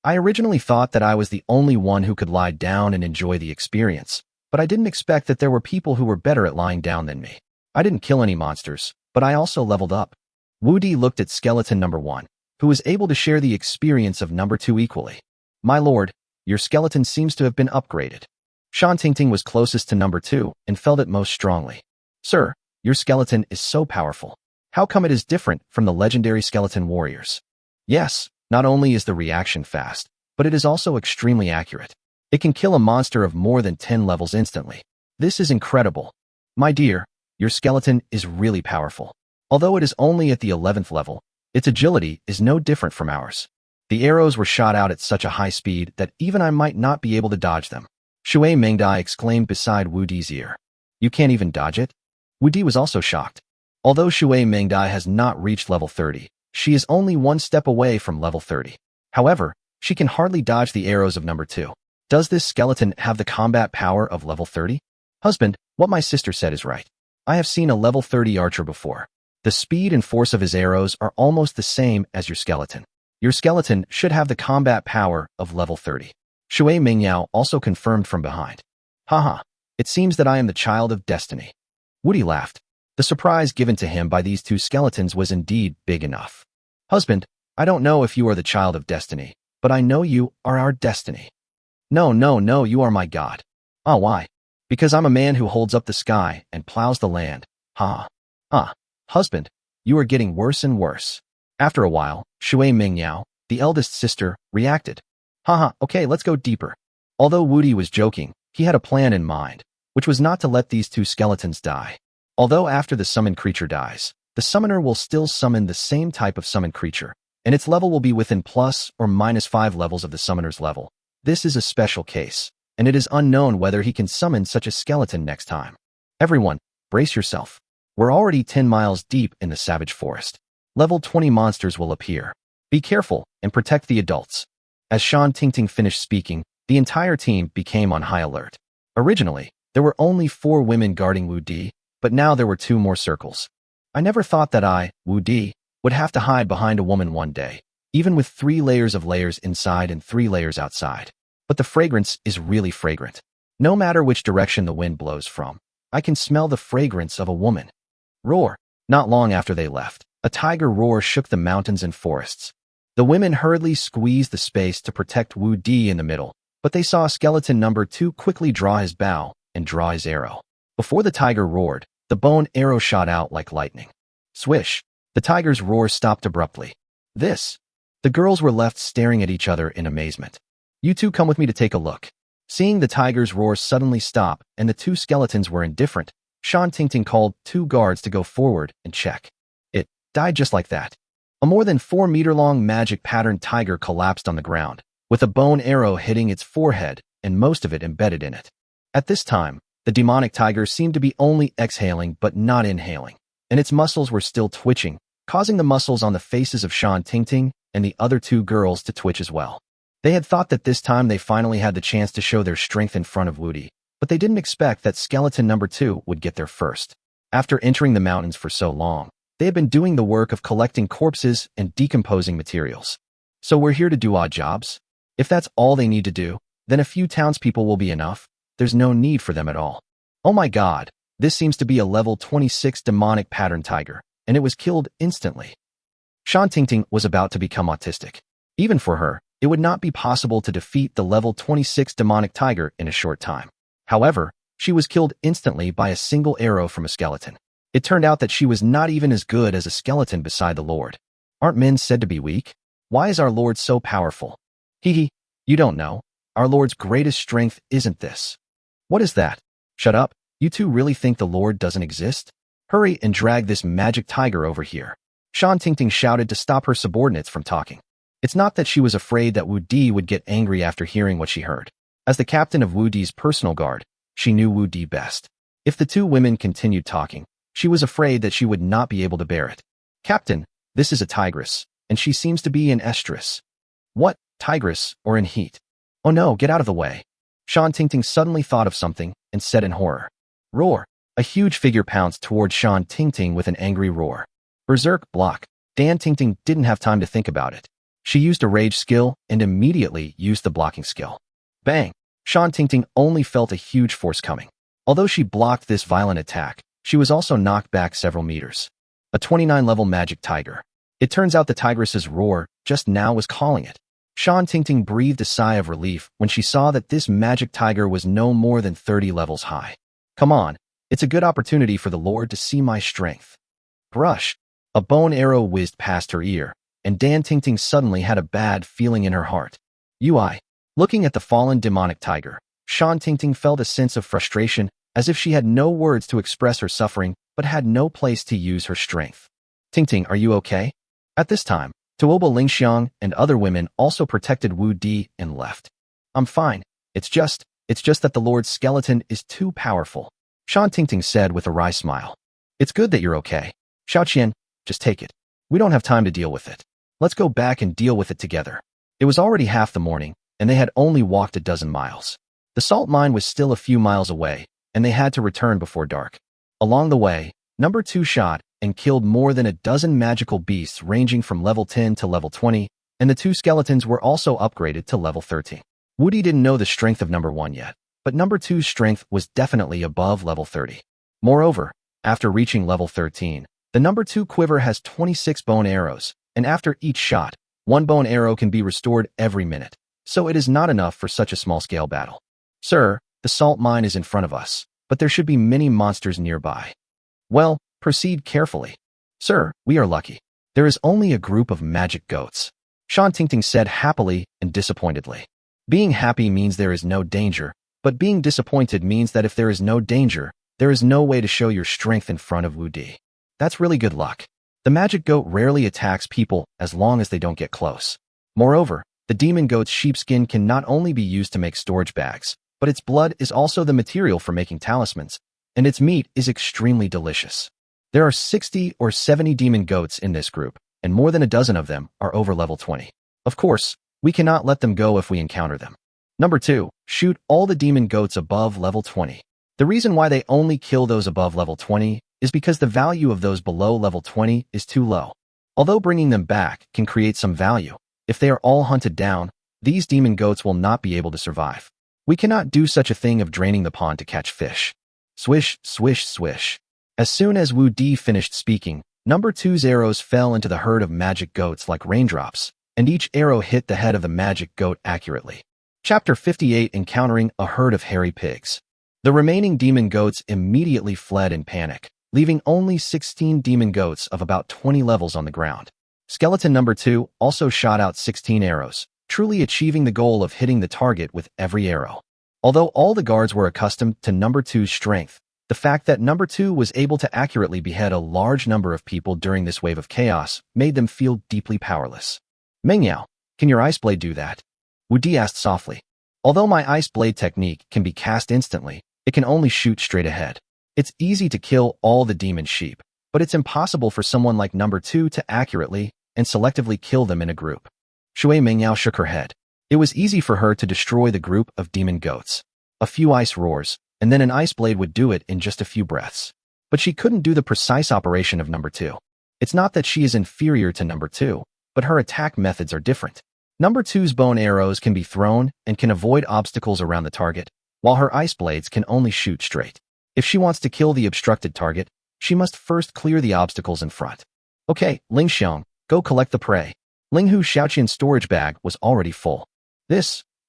I originally thought that I was the only one who could lie down and enjoy the experience, but I didn't expect that there were people who were better at lying down than me. I didn't kill any monsters, but I also leveled up. Wu Di looked at skeleton number 1, who was able to share the experience of number 2 equally. My lord, your skeleton seems to have been upgraded. Shan Tingting was closest to number 2 and felt it most strongly. Sir, your skeleton is so powerful. How come it is different from the legendary skeleton warriors? Yes, not only is the reaction fast, but it is also extremely accurate. It can kill a monster of more than 10 levels instantly. This is incredible. My dear, your skeleton is really powerful. Although it is only at the 11th level, its agility is no different from ours. The arrows were shot out at such a high speed that even I might not be able to dodge them. Shui Mengdai exclaimed beside Wu Di's ear. You can't even dodge it? Wu Di was also shocked. Although Shui Mengdai has not reached level 30, she is only one step away from level 30. However, she can hardly dodge the arrows of number 2. Does this skeleton have the combat power of level 30? Husband, what my sister said is right. I have seen a level 30 archer before. The speed and force of his arrows are almost the same as your skeleton. Your skeleton should have the combat power of level 30. Shui Mingyao also confirmed from behind. Haha, it seems that I am the child of destiny. Woody laughed. The surprise given to him by these two skeletons was indeed big enough. Husband, I don't know if you are the child of destiny, but I know you are our destiny. No, you are my God. Ah, why? Because I'm a man who holds up the sky and plows the land. Ha. Husband, you are getting worse and worse. After a while, Shui Mingyao, the eldest sister, reacted. Haha, okay, let's go deeper. Although Woody was joking, he had a plan in mind, which was not to let these two skeletons die. Although after the summoned creature dies, the summoner will still summon the same type of summoned creature, and its level will be within plus or minus 5 levels of the summoner's level. This is a special case, and it is unknown whether he can summon such a skeleton next time. Everyone, brace yourself. We're already 10 miles deep in the savage forest. Level 20 monsters will appear. Be careful and protect the adults. As Shan Tingting finished speaking, the entire team became on high alert. Originally, there were only 4 women guarding Wu Di, but now there were 2 more circles. I never thought that I, Wu Di, would have to hide behind a woman one day, even with 3 layers of layers inside and 3 layers outside. But the fragrance is really fragrant. No matter which direction the wind blows from, I can smell the fragrance of a woman. Roar. Not long after they left, a tiger roar shook the mountains and forests. The women hurriedly squeezed the space to protect Wu Di in the middle, but they saw skeleton number 2 quickly draw his bow and draw his arrow. Before the tiger roared, the bone arrow shot out like lightning. Swish! The tiger's roar stopped abruptly. This. The girls were left staring at each other in amazement. You two come with me to take a look. Seeing the tiger's roar suddenly stop and the 2 skeletons were indifferent, Shan Tingting called 2 guards to go forward and check. It died just like that. A more than 4-meter-long magic-patterned tiger collapsed on the ground, with a bone arrow hitting its forehead and most of it embedded in it. At this time, the demonic tiger seemed to be only exhaling but not inhaling, and its muscles were still twitching, causing the muscles on the faces of Shan Tingting and the other 2 girls to twitch as well. They had thought that this time they finally had the chance to show their strength in front of Woody, but they didn't expect that skeleton number 2 would get there first. After entering the mountains for so long, they had been doing the work of collecting corpses and decomposing materials. So we're here to do odd jobs? If that's all they need to do, then a few townspeople will be enough. There's no need for them at all. Oh my god, this seems to be a level 26 demonic pattern tiger, and it was killed instantly. Shan Tingting was about to become autistic. Even for her, it would not be possible to defeat the level 26 demonic tiger in a short time. However, she was killed instantly by a single arrow from a skeleton. It turned out that she was not even as good as a skeleton beside the Lord. Aren't men said to be weak? Why is our Lord so powerful? Hee, you don't know. Our Lord's greatest strength isn't this. What is that? Shut up. You two really think the Lord doesn't exist? Hurry and drag this magic tiger over here. Shan Tingting shouted to stop her subordinates from talking. It's not that she was afraid that Wu Di would get angry after hearing what she heard. As the captain of Wu Di's personal guard, she knew Wu Di best. If the 2 women continued talking, she was afraid that she would not be able to bear it. Captain, this is a tigress, and she seems to be in estrus. What, tigress, or in heat? Oh no, get out of the way. Shan Tingting suddenly thought of something and said in horror. Roar! A huge figure pounced toward Shan Tingting with an angry roar. Berserk block. Dan Tingting didn't have time to think about it. She used a rage skill and immediately used the blocking skill. Bang! Shan Tingting only felt a huge force coming. Although she blocked this violent attack, she was also knocked back several meters. A 29-level magic tiger. It turns out the tigress's roar just now was calling it. Shan Tingting breathed a sigh of relief when she saw that this magic tiger was no more than 30 levels high. Come on, it's a good opportunity for the Lord to see my strength. Brush. A bone arrow whizzed past her ear, and Dan Tingting suddenly had a bad feeling in her heart. UI. Looking at the fallen demonic tiger, Shan Tingting felt a sense of frustration, as if she had no words to express her suffering, but had no place to use her strength. Tingting, are you okay? At this time, Tuoba Lingxiang and other women also protected Wu Di and left. I'm fine. It's just that the Lord's skeleton is too powerful, Shan Tingting said with a wry smile. It's good that you're okay. Xiaoqian, just take it. We don't have time to deal with it. Let's go back and deal with it together. It was already half the morning, and they had only walked a dozen miles. The salt mine was still a few miles away, and they had to return before dark. Along the way, number 2 shot and killed more than a dozen magical beasts ranging from level 10 to level 20, and the 2 skeletons were also upgraded to level 13. Woody didn't know the strength of number 1 yet, but number 2's strength was definitely above level 30. Moreover, after reaching level 13, the number 2 quiver has 26 bone arrows, and after each shot, 1 bone arrow can be restored every minute, so it is not enough for such a small-scale battle. Sir, the salt mine is in front of us, but there should be many monsters nearby. Well, proceed carefully. Sir, we are lucky. There is only a group of magic goats, Shan Tingting said happily and disappointedly. Being happy means there is no danger, but being disappointed means that if there is no danger, there is no way to show your strength in front of Wu Di. That's really good luck. The magic goat rarely attacks people as long as they don't get close. Moreover, the demon goat's sheepskin can not only be used to make storage bags, but its blood is also the material for making talismans, and its meat is extremely delicious. There are 60 or 70 demon goats in this group, and more than a dozen of them are over level 20. Of course, we cannot let them go if we encounter them. Number 2, shoot all the demon goats above level 20. The reason why they only kill those above level 20 is because the value of those below level 20 is too low. Although bringing them back can create some value, if they are all hunted down, these demon goats will not be able to survive. We cannot do such a thing of draining the pond to catch fish. Swish, swish, swish. As soon as Wu Di finished speaking, number 2's arrows fell into the herd of magic goats like raindrops, and each arrow hit the head of the magic goat accurately. Chapter 58, Encountering a Herd of Hairy Pigs. The remaining demon goats immediately fled in panic, leaving only 16 demon goats of about 20 levels on the ground. Skeleton number 2 also shot out 16 arrows, truly achieving the goal of hitting the target with every arrow. Although all the guards were accustomed to number 2's strength, the fact that number 2 was able to accurately behead a large number of people during this wave of chaos made them feel deeply powerless. Mengyao, can your ice blade do that? Wu Di asked softly. Although my ice blade technique can be cast instantly, it can only shoot straight ahead. It's easy to kill all the demon sheep, but it's impossible for someone like number 2 to accurately and selectively kill them in a group. Shui Mengyao shook her head. It was easy for her to destroy the group of demon goats. A few ice roars, and then an ice blade would do it in just a few breaths. But she couldn't do the precise operation of number 2. It's not that she is inferior to number 2, but her attack methods are different. Number 2's bone arrows can be thrown and can avoid obstacles around the target, while her ice blades can only shoot straight. If she wants to kill the obstructed target, she must first clear the obstacles in front. Okay, Ling Xiong, go collect the prey. Ling Hu Xiaoqian's storage bag was already full.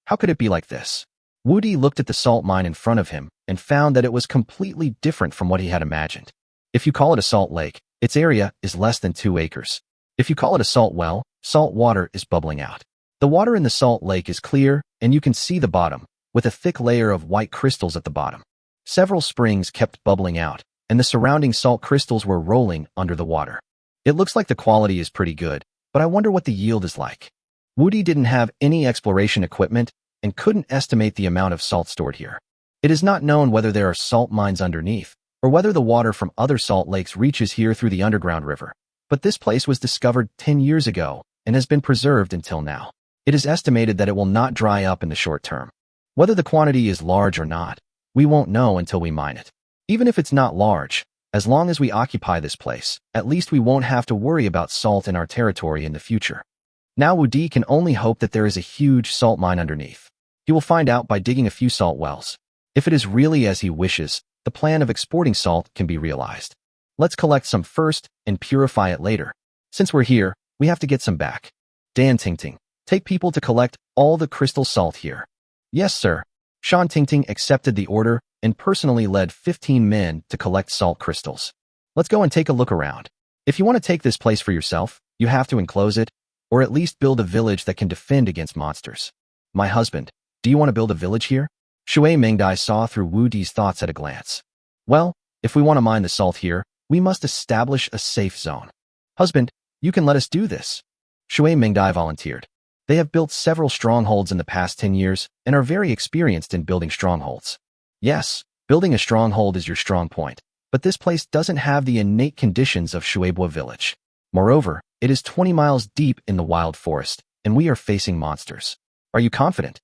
How could it be like this? Wu Di looked at the salt mine in front of him and found that it was completely different from what he had imagined. If you call it a salt lake, its area is less than 2 acres. If you call it a salt well, salt water is bubbling out. The water in the salt lake is clear, and you can see the bottom, with a thick layer of white crystals at the bottom. Several springs kept bubbling out, and the surrounding salt crystals were rolling under the water. It looks like the quality is pretty good, but I wonder what the yield is like. Wu Di didn't have any exploration equipment and couldn't estimate the amount of salt stored here. It is not known whether there are salt mines underneath, or whether the water from other salt lakes reaches here through the underground river. But this place was discovered 10 years ago and has been preserved until now. It is estimated that it will not dry up in the short term. Whether the quantity is large or not, we won't know until we mine it. Even if it's not large, as long as we occupy this place, at least we won't have to worry about salt in our territory in the future. Now Wu Di can only hope that there is a huge salt mine underneath. He will find out by digging a few salt wells. If it is really as he wishes, the plan of exporting salt can be realized. Let's collect some first and purify it later. Since we're here, we have to get some back. Dan Tingting, take people to collect all the crystal salt here. Yes, sir. Shan Tingting accepted the order and personally led 15 men to collect salt crystals. Let's go and take a look around. If you want to take this place for yourself, you have to enclose it, or at least build a village that can defend against monsters. My husband, do you want to build a village here? Shui Mingdai saw through Wu Di's thoughts at a glance. Well, if we want to mine the salt here, we must establish a safe zone. Husband, you can let us do this. Shui Mingdai volunteered. They have built several strongholds in the past 10 years and are very experienced in building strongholds. Yes, building a stronghold is your strong point, but this place doesn't have the innate conditions of Shueibua village. Moreover, it is 20 miles deep in the wild forest, and we are facing monsters. Are you confident?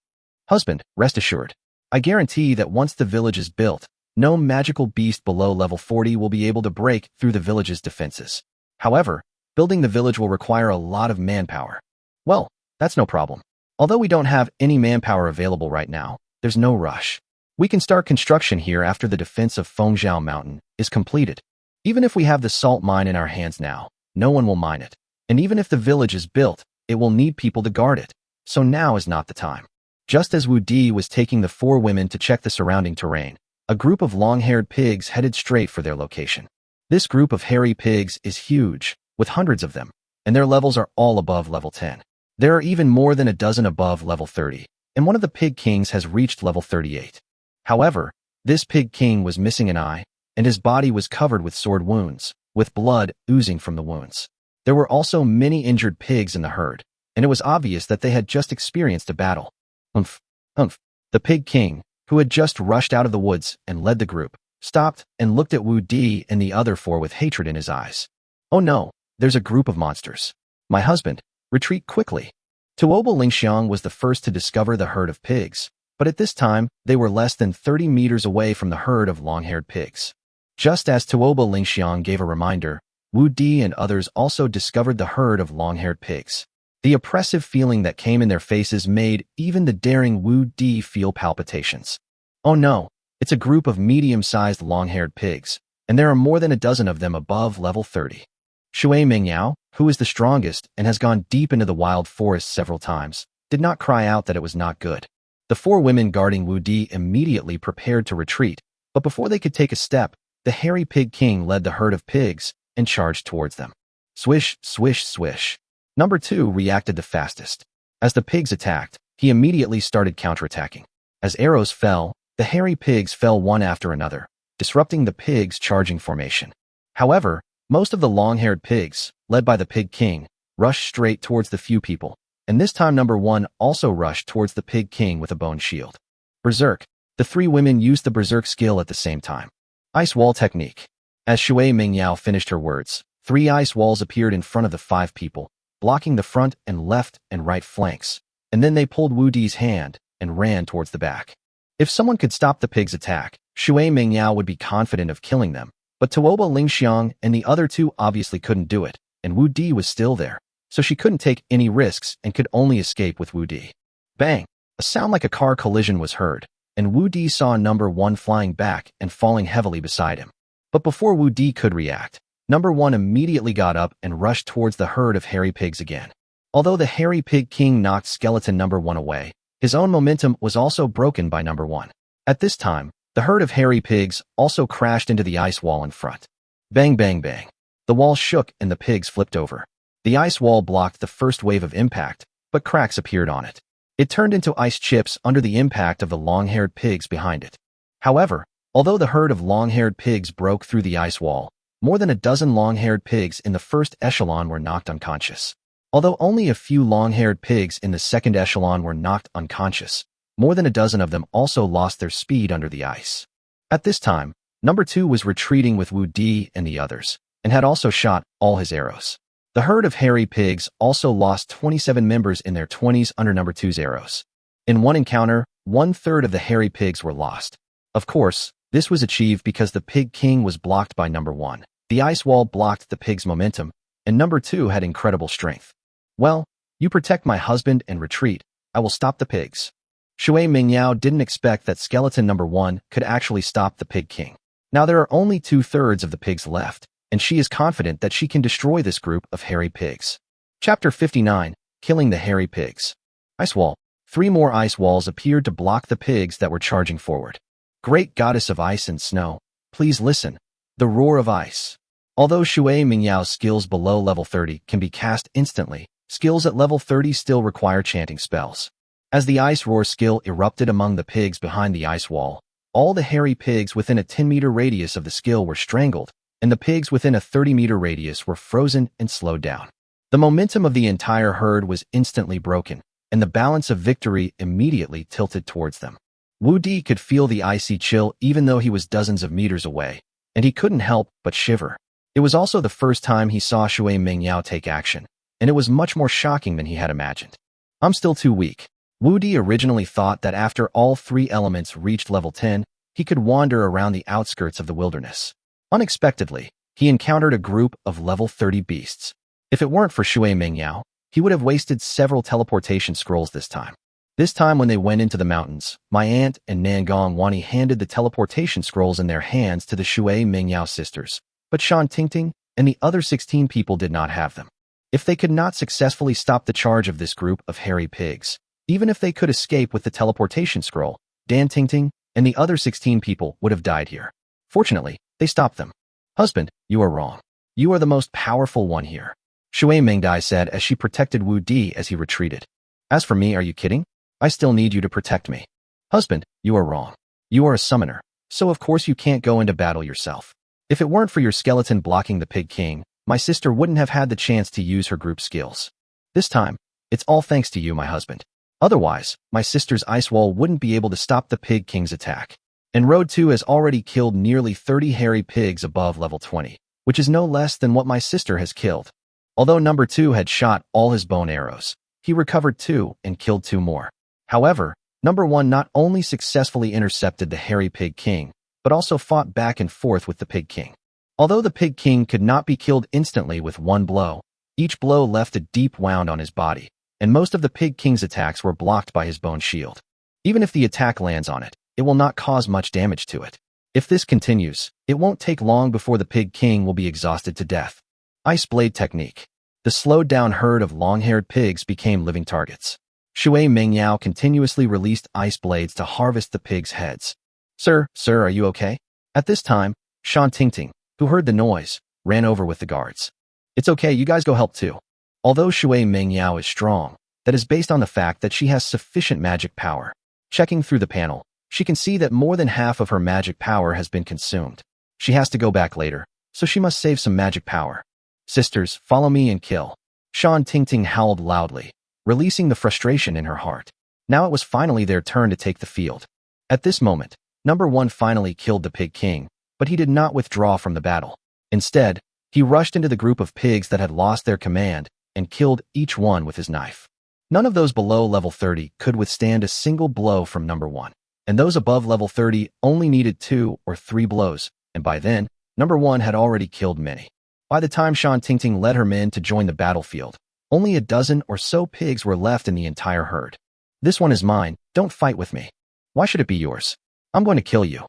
Husband, rest assured. I guarantee that once the village is built, no magical beast below level 40 will be able to break through the village's defenses. However, building the village will require a lot of manpower. Well, that's no problem. Although we don't have any manpower available right now, there's no rush. We can start construction here after the defense of Fengjiao Mountain is completed. Even if we have the salt mine in our hands now, no one will mine it. And even if the village is built, it will need people to guard it. So now is not the time. Just as Wu Di was taking the 4 women to check the surrounding terrain, a group of long-haired pigs headed straight for their location. This group of hairy pigs is huge, with hundreds of them, and their levels are all above level 10. There are even more than a dozen above level 30, and one of the pig kings has reached level 38. However, this pig king was missing an eye, and his body was covered with sword wounds, with blood oozing from the wounds. There were also many injured pigs in the herd, and it was obvious that they had just experienced a battle. Humph, humph. The pig king, who had just rushed out of the woods and led the group, stopped and looked at Wu Di and the other 4 with hatred in his eyes. Oh no, there's a group of monsters. My husband, retreat quickly. Tuoba Lingxiang was the first to discover the herd of pigs, but at this time, they were less than 30 meters away from the herd of long-haired pigs. Just as Tuoba Lingxiang gave a reminder, Wu Di and others also discovered the herd of long-haired pigs. The oppressive feeling that came in their faces made even the daring Wu Di feel palpitations. Oh no, it's a group of medium-sized long-haired pigs, and there are more than a dozen of them above level 30. Shui Mingyao, who is the strongest and has gone deep into the wild forest several times, did not cry out that it was not good. The 4 women guarding Wu Di immediately prepared to retreat, but before they could take a step, the hairy pig king led the herd of pigs and charged towards them. Swish, swish, swish. Number 2 reacted the fastest. As the pigs attacked, he immediately started counterattacking. As arrows fell, the hairy pigs fell one after another, disrupting the pigs' charging formation. However, most of the long-haired pigs, led by the pig king, rushed straight towards the few people, and this time number 1 also rushed towards the pig king with a bone shield. Berserk. The 3 women used the berserk skill at the same time. Ice wall technique. As Shui Mingyao finished her words, 3 ice walls appeared in front of the 5 people, blocking the front and left and right flanks, and then they pulled Wu Di's hand and ran towards the back. If someone could stop the pig's attack, Shui Mingyao would be confident of killing them, but Tuoba Lingxiang and the other 2 obviously couldn't do it, and Wu Di was still there, so she couldn't take any risks and could only escape with Wu Di. Bang! A sound like a car collision was heard, and Wu Di saw number 1 flying back and falling heavily beside him. But before Wu Di could react, number 1 immediately got up and rushed towards the herd of hairy pigs again. Although the hairy pig king knocked skeleton number 1 away, his own momentum was also broken by number 1. At this time, the herd of hairy pigs also crashed into the ice wall in front. Bang, bang, bang. The wall shook and the pigs flipped over. The ice wall blocked the first wave of impact, but cracks appeared on it. It turned into ice chips under the impact of the long-haired pigs behind it. However, although the herd of long-haired pigs broke through the ice wall, more than a dozen long-haired pigs in the first echelon were knocked unconscious. Although only a few long-haired pigs in the second echelon were knocked unconscious, more than a dozen of them also lost their speed under the ice. At this time, number 2 was retreating with Wu Di and the others, and had also shot all his arrows. The herd of hairy pigs also lost 27 members in their 20s under number 2's arrows. In one encounter, 1/3 of the hairy pigs were lost. Of course, this was achieved because the pig king was blocked by number 1. The ice wall blocked the pig's momentum, and number 2 had incredible strength. Well, you protect my husband and retreat. I will stop the pigs. Shui Mingyao didn't expect that skeleton number 1 could actually stop the pig king. Now there are only 2/3 of the pigs left, and she is confident that she can destroy this group of hairy pigs. Chapter 59, Killing the Hairy Pigs. Ice wall. 3 more ice walls appeared to block the pigs that were charging forward. Great goddess of ice and snow, please listen. The roar of ice. Although Shui Mingyao's skills below level 30 can be cast instantly, skills at level 30 still require chanting spells. As the Ice Roar skill erupted among the pigs behind the ice wall, all the hairy pigs within a 10-meter radius of the skill were strangled, and the pigs within a 30-meter radius were frozen and slowed down. The momentum of the entire herd was instantly broken, and the balance of victory immediately tilted towards them. Wu Di could feel the icy chill even though he was dozens of meters away, and he couldn't help but shiver. It was also the first time he saw Shui Mingyao take action, and it was much more shocking than he had imagined. I'm still too weak. Wu Di originally thought that after all three elements reached level 10, he could wander around the outskirts of the wilderness. Unexpectedly, he encountered a group of level 30 beasts. If it weren't for Shui Mingyao, he would have wasted several teleportation scrolls this time. This time when they went into the mountains, my aunt and Nangong Wani handed the teleportation scrolls in their hands to the Shui Mingyao sisters, but Shan Tingting and the other 16 people did not have them. If they could not successfully stop the charge of this group of hairy pigs, even if they could escape with the teleportation scroll, Dan Tingting and the other 16 people would have died here. Fortunately, they stopped them. Husband, you are wrong. You are the most powerful one here, Shui Mingdai said as she protected Wu Di as he retreated. As for me, are you kidding? I still need you to protect me. Husband, you are wrong. You are a summoner, so of course you can't go into battle yourself. If it weren't for your skeleton blocking the Pig King, my sister wouldn't have had the chance to use her group skills. This time, it's all thanks to you, my husband. Otherwise, my sister's ice wall wouldn't be able to stop the Pig King's attack. And Road 2 has already killed nearly 30 hairy pigs above level 20, which is no less than what my sister has killed. Although number 2 had shot all his bone arrows, he recovered 2 and killed 2 more. However, number 1 not only successfully intercepted the hairy Pig King, but also fought back and forth with the Pig King. Although the Pig King could not be killed instantly with one blow, each blow left a deep wound on his body, and most of the Pig King's attacks were blocked by his bone shield. Even if the attack lands on it, it will not cause much damage to it. If this continues, it won't take long before the Pig King will be exhausted to death. Ice Blade Technique. The slowed-down herd of long-haired pigs became living targets. Shui Mingyao continuously released ice blades to harvest the pigs' heads. Sir, are you okay? At this time, Shan Tingting, who heard the noise, ran over with the guards. It's okay, you guys go help too. Although Shui Mingyao is strong, that is based on the fact that she has sufficient magic power. Checking through the panel, she can see that more than half of her magic power has been consumed. She has to go back later, so she must save some magic power. Sisters, follow me and kill. Shan Tingting howled loudly, releasing the frustration in her heart. Now it was finally their turn to take the field. At this moment, number 1 finally killed the Pig King, but he did not withdraw from the battle. Instead, he rushed into the group of pigs that had lost their command and killed each one with his knife. None of those below level 30 could withstand a single blow from number 1, and those above level 30 only needed 2 or 3 blows, and by then, number 1 had already killed many. By the time Shan Tingting led her men to join the battlefield, only a dozen or so pigs were left in the entire herd. This one is mine, don't fight with me. Why should it be yours? I'm going to kill you.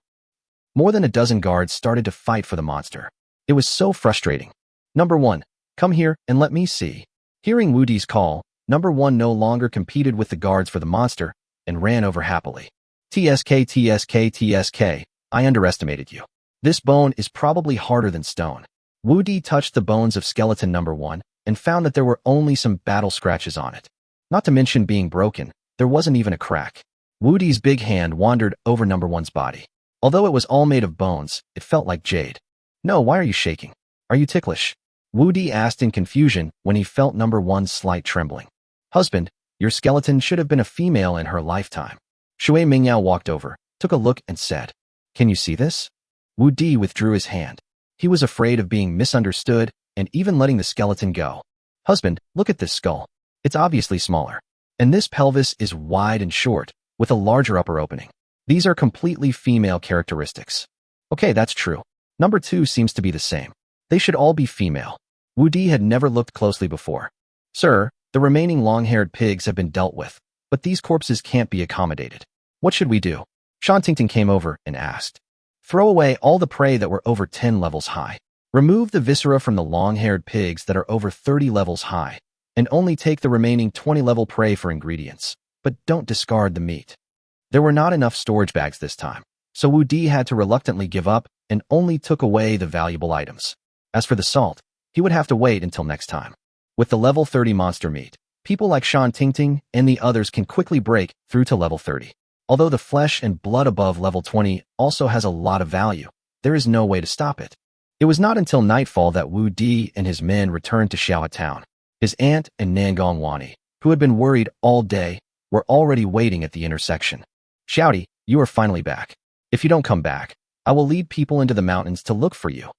More than a dozen guards started to fight for the monster. It was so frustrating. Number 1, come here and let me see. Hearing Wu Di's call, number 1 no longer competed with the guards for the monster and ran over happily. TSK, I underestimated you. This bone is probably harder than stone. Wu Di touched the bones of skeleton number 1 and found that there were only some battle scratches on it. Not to mention being broken, there wasn't even a crack. Wu Di's big hand wandered over number 1's body. Although it was all made of bones, it felt like jade. No, why are you shaking? Are you ticklish? Wu Di asked in confusion when he felt number 1's slight trembling. Husband, your skeleton should have been a female in her lifetime. Shui Mingyao walked over, took a look and said, Can you see this? Wu Di withdrew his hand. He was afraid of being misunderstood and even letting the skeleton go. Husband, look at this skull. It's obviously smaller. And this pelvis is wide and short, with a larger upper opening. These are completely female characteristics. Okay, that's true. Number 2 seems to be the same. They should all be female. Wu Di had never looked closely before. Sir, the remaining long-haired pigs have been dealt with, but these corpses can't be accommodated. What should we do? Shan Tingting came over and asked. Throw away all the prey that were over 10 levels high. Remove the viscera from the long-haired pigs that are over 30 levels high, and only take the remaining 20-level prey for ingredients, but don't discard the meat. There were not enough storage bags this time, so Wu Di had to reluctantly give up and only took away the valuable items. As for the salt, he would have to wait until next time. With the level 30 monster meat, people like Shan Tingting and the others can quickly break through to level 30. Although the flesh and blood above level 20 also has a lot of value, there is no way to stop it. It was not until nightfall that Wu Di and his men returned to Xiao Town. His aunt and Nangong Wani, who had been worried all day, were already waiting at the intersection. Xiaodi, you are finally back. If you don't come back, I will lead people into the mountains to look for you.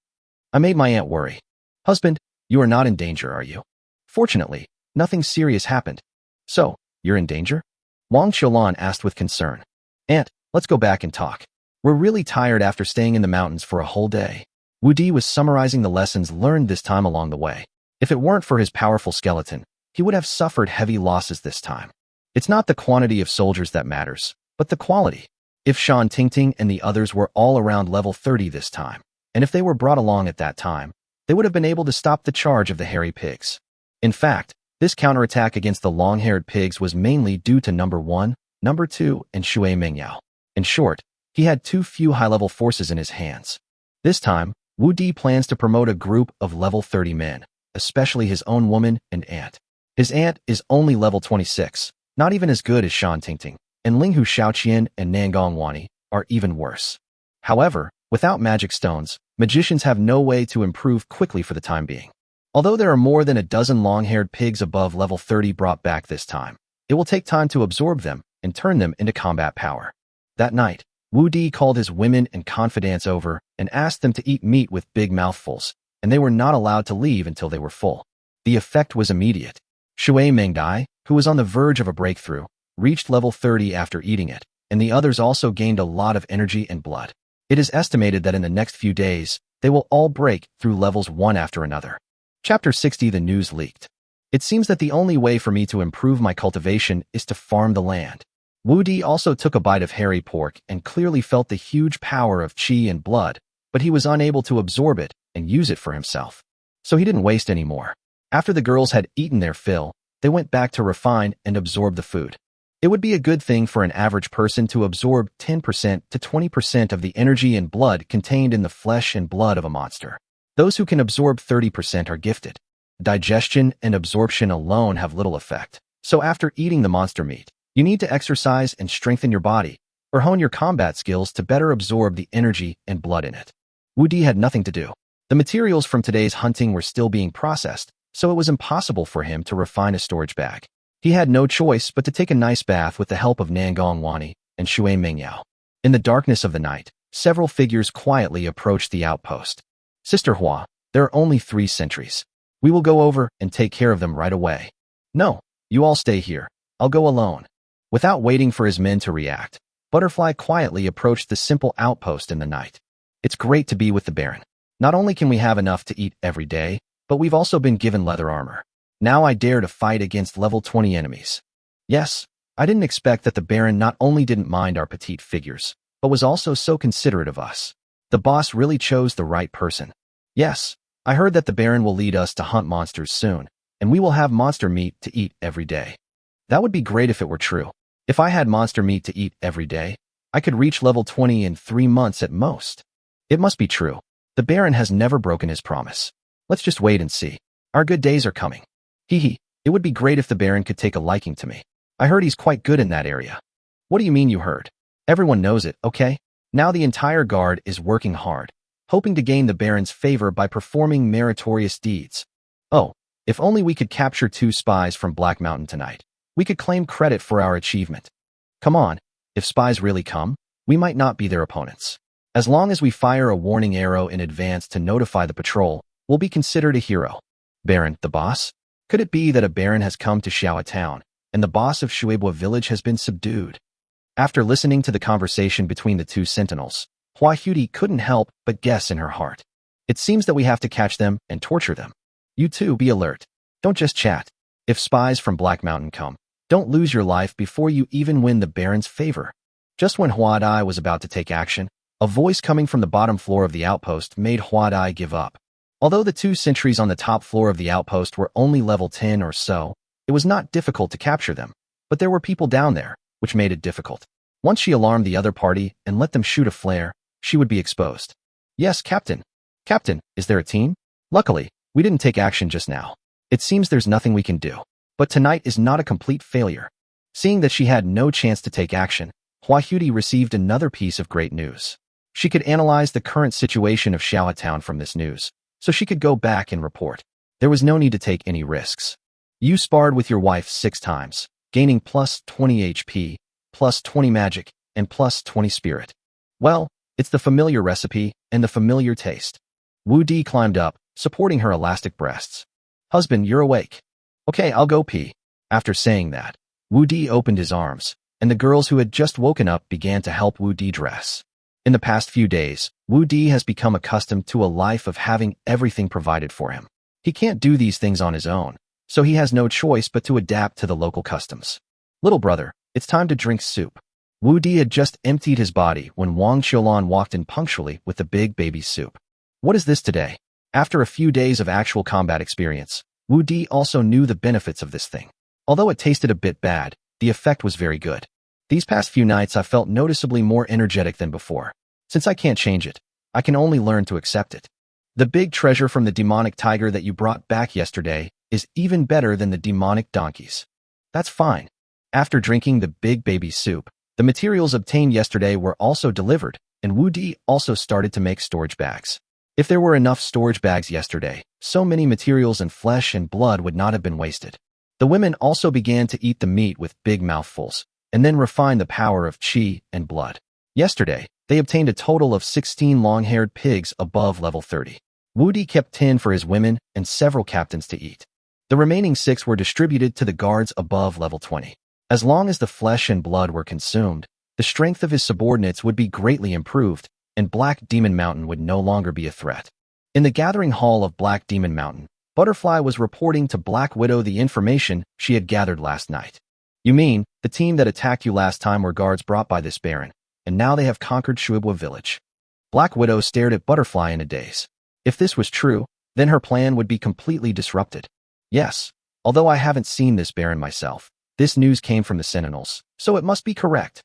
I made my aunt worry. Husband, you are not in danger, are you? Fortunately, nothing serious happened. So, you're in danger? Wang Qiulan asked with concern. Aunt, let's go back and talk. We're really tired after staying in the mountains for a whole day. Wu Di was summarizing the lessons learned this time along the way. If it weren't for his powerful skeleton, he would have suffered heavy losses this time. It's not the quantity of soldiers that matters, but the quality. If Shan Tingting and the others were all around level 30 this time, and if they were brought along at that time, they would have been able to stop the charge of the hairy pigs. In fact, this counterattack against the long-haired pigs was mainly due to number 1, number 2, and Shui Mengyao. In short, he had too few high-level forces in his hands. This time, Wu Di plans to promote a group of level 30 men, especially his own woman and aunt. His aunt is only level 26, not even as good as Shan Tingting, and Linghu Shaoqian and Nangong Wani are even worse. However, without magic stones, magicians have no way to improve quickly for the time being. Although there are more than a dozen long-haired pigs above level 30 brought back this time, it will take time to absorb them and turn them into combat power. That night, Wu Di called his women and confidants over and asked them to eat meat with big mouthfuls, and they were not allowed to leave until they were full. The effect was immediate. Shui Mengdai, who was on the verge of a breakthrough, reached level 30 after eating it, and the others also gained a lot of energy and blood. It is estimated that in the next few days, they will all break through levels one after another. Chapter 60. The news leaked. It seems that the only way for me to improve my cultivation is to farm the land. Wu Di also took a bite of hairy pork and clearly felt the huge power of qi and blood, but he was unable to absorb it and use it for himself. So he didn't waste any more. After the girls had eaten their fill, they went back to refine and absorb the food. It would be a good thing for an average person to absorb 10% to 20% of the energy and blood contained in the flesh and blood of a monster. Those who can absorb 30% are gifted. Digestion and absorption alone have little effect. So after eating the monster meat, you need to exercise and strengthen your body, or hone your combat skills to better absorb the energy and blood in it. Wu Di had nothing to do. The materials from today's hunting were still being processed, so it was impossible for him to refine a storage bag. He had no choice but to take a nice bath with the help of Nangong Wani and Shui Mengyao. In the darkness of the night, several figures quietly approached the outpost. Sister Hua, there are only 3 sentries. We will go over and take care of them right away. No, you all stay here. I'll go alone. Without waiting for his men to react, Butterfly quietly approached the simple outpost in the night. It's great to be with the Baron. Not only can we have enough to eat every day, but we've also been given leather armor. Now I dare to fight against level 20 enemies. Yes, I didn't expect that the Baron not only didn't mind our petite figures, but was also so considerate of us. The boss really chose the right person. Yes, I heard that the Baron will lead us to hunt monsters soon, and we will have monster meat to eat every day. That would be great if it were true. If I had monster meat to eat every day, I could reach level 20 in 3 months at most. It must be true. The Baron has never broken his promise. Let's just wait and see. Our good days are coming. Hee, it would be great if the Baron could take a liking to me. I heard he's quite good in that area. What do you mean you heard? Everyone knows it, okay? Now the entire guard is working hard, hoping to gain the Baron's favor by performing meritorious deeds. Oh, if only we could capture 2 spies from Black Mountain tonight. We could claim credit for our achievement. Come on, if spies really come, we might not be their opponents. As long as we fire a warning arrow in advance to notify the patrol, we'll be considered a hero. Baron, the boss? Could it be that a Baron has come to Xiao Town, and the boss of Shueibua village has been subdued? After listening to the conversation between the 2 sentinels, Hua Huti couldn't help but guess in her heart. It seems that we have to catch them and torture them. You too, be alert. Don't just chat. If spies from Black Mountain come, don't lose your life before you even win the Baron's favor. Just when Huadai was about to take action, a voice coming from the bottom floor of the outpost made Huadai give up. Although the 2 sentries on the top floor of the outpost were only level 10 or so, it was not difficult to capture them, but there were people down there, which made it difficult. Once she alarmed the other party and let them shoot a flare, she would be exposed. Yes, Captain. Captain, is there a team? Luckily, we didn't take action just now. It seems there's nothing we can do. But tonight is not a complete failure. Seeing that she had no chance to take action, Hua Huti received another piece of great news. She could analyze the current situation of Xiao Town from this news, so she could go back and report. There was no need to take any risks. You sparred with your wife 6 times, gaining plus 20 HP, plus 20 magic, and plus 20 spirit. Well, it's the familiar recipe and the familiar taste. Wu Di climbed up, supporting her elastic breasts. Husband, you're awake. Okay, I'll go pee. After saying that, Wu Di opened his arms, and the girls who had just woken up began to help Wu Di dress. In the past few days, Wu Di has become accustomed to a life of having everything provided for him. He can't do these things on his own, so he has no choice but to adapt to the local customs. Little brother, it's time to drink soup. Wu Di had just emptied his body when Wang Qiulan walked in punctually with the big baby soup. What is this today? After a few days of actual combat experience, Wu Di also knew the benefits of this thing. Although it tasted a bit bad, the effect was very good. These past few nights I felt noticeably more energetic than before. Since I can't change it, I can only learn to accept it. The big treasure from the demonic tiger that you brought back yesterday is even better than the demonic donkeys. That's fine. After drinking the big baby soup, the materials obtained yesterday were also delivered, and Wu Di also started to make storage bags. If there were enough storage bags yesterday, so many materials and flesh and blood would not have been wasted. The women also began to eat the meat with big mouthfuls, and then refine the power of qi and blood. Yesterday, they obtained a total of 16 long-haired pigs above level 30. Wu Di kept 10 for his women and several captains to eat. The remaining 6 were distributed to the guards above level 20. As long as the flesh and blood were consumed, the strength of his subordinates would be greatly improved, and Black Demon Mountain would no longer be a threat. In the gathering hall of Black Demon Mountain, Butterfly was reporting to Black Widow the information she had gathered last night. You mean, the team that attacked you last time were guards brought by this Baron, and now they have conquered Shuibwa village? Black Widow stared at Butterfly in a daze. If this was true, then her plan would be completely disrupted. Yes, although I haven't seen this Baron myself, this news came from the Sentinels, so it must be correct.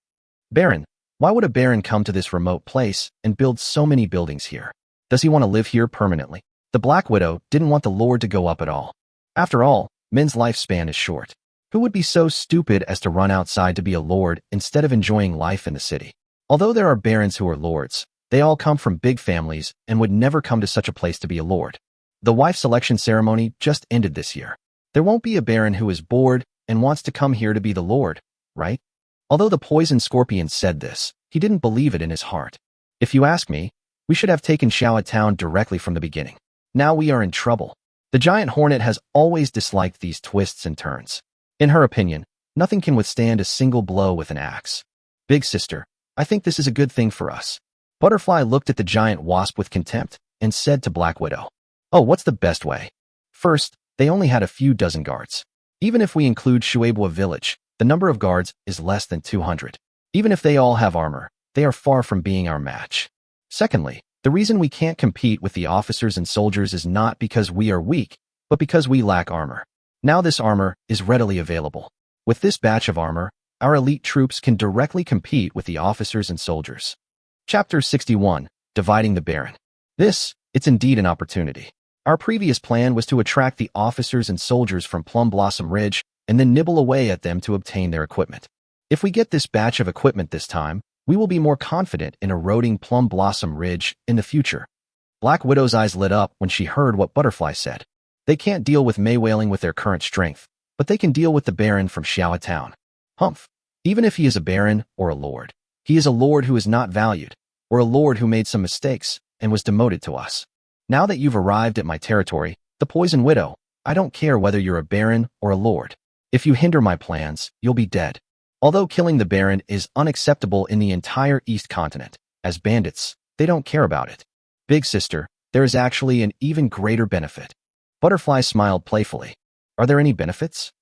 Baron, why would a Baron come to this remote place and build so many buildings here? Does he want to live here permanently? The Black Widow didn't want the Lord to go up at all. After all, men's lifespan is short. Who would be so stupid as to run outside to be a lord instead of enjoying life in the city? Although there are barons who are lords, they all come from big families and would never come to such a place to be a lord. The wife selection ceremony just ended this year. There won't be a baron who is bored and wants to come here to be the lord, right? Although the poison scorpion said this, he didn't believe it in his heart. If you ask me, we should have taken Xiao Town directly from the beginning. Now we are in trouble. The giant hornet has always disliked these twists and turns. In her opinion, nothing can withstand a single blow with an axe. Big sister, I think this is a good thing for us. Butterfly looked at the giant wasp with contempt and said to Black Widow, "Oh, what's the best way?" First, they only had a few dozen guards. Even if we include Shuibwa village, the number of guards is less than 200. Even if they all have armor, they are far from being our match. Secondly, the reason we can't compete with the officers and soldiers is not because we are weak, but because we lack armor. Now this armor is readily available. With this batch of armor, our elite troops can directly compete with the officers and soldiers. Chapter 61, Dividing the Baron. It's indeed an opportunity. Our previous plan was to attract the officers and soldiers from Plum Blossom Ridge and then nibble away at them to obtain their equipment. If we get this batch of equipment this time, we will be more confident in eroding Plum Blossom Ridge in the future. Black Widow's eyes lit up when she heard what Butterfly said. They can't deal with Maywailing with their current strength, but they can deal with the Baron from Xiao Town. Humph. Even if he is a Baron or a Lord, he is a Lord who is not valued, or a Lord who made some mistakes and was demoted to us. Now that you've arrived at my territory, the Poison Widow, I don't care whether you're a Baron or a Lord. If you hinder my plans, you'll be dead. Although killing the Baron is unacceptable in the entire East Continent, as bandits, they don't care about it. Big sister, there is actually an even greater benefit. Butterfly smiled playfully. Are there any benefits?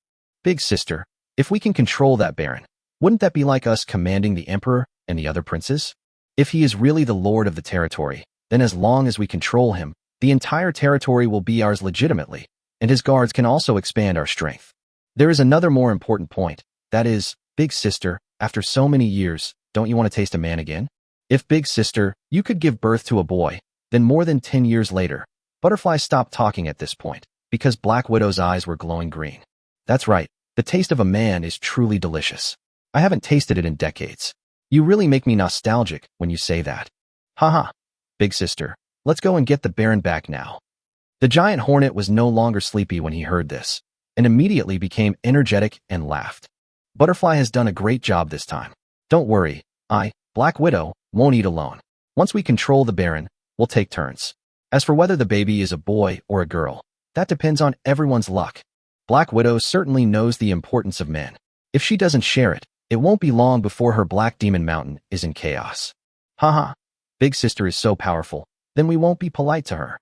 Big sister, if we can control that Baron, wouldn't that be like us commanding the Emperor and the other princes? If he is really the lord of the territory, then as long as we control him, the entire territory will be ours legitimately, and his guards can also expand our strength. There is another more important point, that is, Big sister, after so many years, don't you want to taste a man again? If Big sister, you could give birth to a boy, then more than 10 years later, Butterfly stopped talking at this point, because Black Widow's eyes were glowing green. That's right, the taste of a man is truly delicious. I haven't tasted it in decades. You really make me nostalgic when you say that. Haha. Big sister, let's go and get the Baron back now. The giant hornet was no longer sleepy when he heard this, and immediately became energetic and laughed. Butterfly has done a great job this time. Don't worry, Black Widow, won't eat alone. Once we control the Baron, we'll take turns. As for whether the baby is a boy or a girl, that depends on everyone's luck. Black Widow certainly knows the importance of men. If she doesn't share it, it won't be long before her Black Demon Mountain is in chaos. Haha, Big Sister is so powerful, then we won't be polite to her.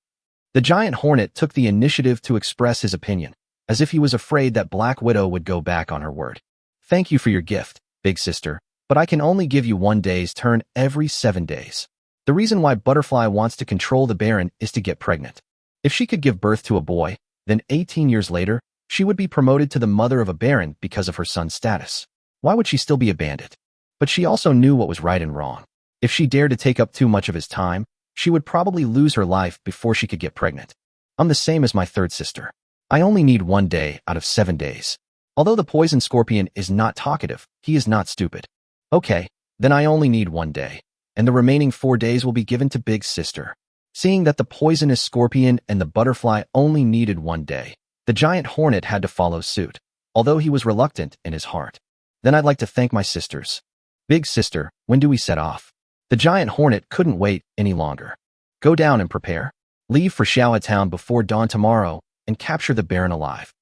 The giant hornet took the initiative to express his opinion, as if he was afraid that Black Widow would go back on her word. Thank you for your gift, Big Sister, but I can only give you 1 day's turn every 7 days. The reason why Butterfly wants to control the Baron is to get pregnant. If she could give birth to a boy, then 18 years later, she would be promoted to the mother of a Baron because of her son's status. Why would she still be a bandit? But she also knew what was right and wrong. If she dared to take up too much of his time, she would probably lose her life before she could get pregnant. I'm the same as my third sister. I only need 1 day out of 7 days. Although the poison scorpion is not talkative, he is not stupid. Okay, then I only need 1 day, and the remaining 4 days will be given to Big Sister. Seeing that the poisonous scorpion and the butterfly only needed 1 day, the giant hornet had to follow suit, although he was reluctant in his heart. Then I'd like to thank my sisters. Big Sister, when do we set off? The giant hornet couldn't wait any longer. Go down and prepare. Leave for Xiao Town before dawn tomorrow and capture the Baron alive.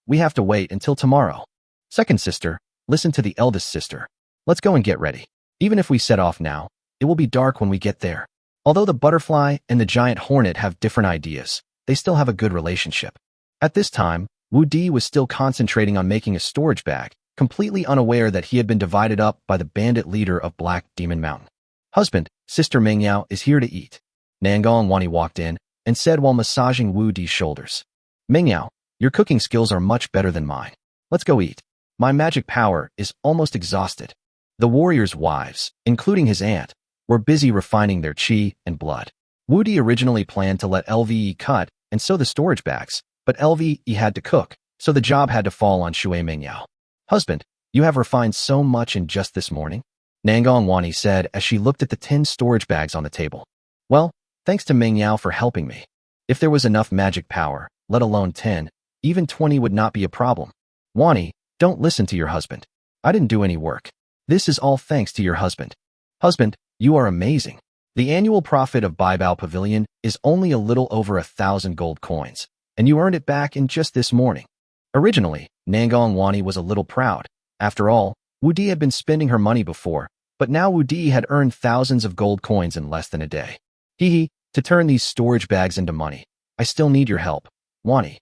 We have to wait until tomorrow. Second sister, listen to the eldest sister. Let's go and get ready. Even if we set off now, it will be dark when we get there. Although the butterfly and the giant hornet have different ideas, they still have a good relationship. At this time, Wu Di was still concentrating on making a storage bag, completely unaware that he had been divided up by the bandit leader of Black Demon Mountain. Husband, Sister Mengyao is here to eat. Nangong Wani walked in and said while massaging Wu Di's shoulders. Mengyao, your cooking skills are much better than mine. Let's go eat. My magic power is almost exhausted. The warrior's wives, including his aunt, were busy refining their qi and blood. Wu Di originally planned to let LVE cut and sew the storage bags, but LVE had to cook, so the job had to fall on Shui Mengyao. Husband, you have refined so much in just this morning? Nangong Wani said as she looked at the 10 storage bags on the table. Well, thanks to Mengyao for helping me. If there was enough magic power, let alone 10, even 20 would not be a problem. Wani, don't listen to your husband. I didn't do any work. This is all thanks to your husband. Husband, you are amazing. The annual profit of Baibao Pavilion is only a little over 1,000 gold coins, and you earned it back in just this morning. Originally, Nangong Wani was a little proud. After all, Wu Di had been spending her money before, but now Wu Di had earned thousands of gold coins in less than a day. To turn these storage bags into money, I still need your help, Wani.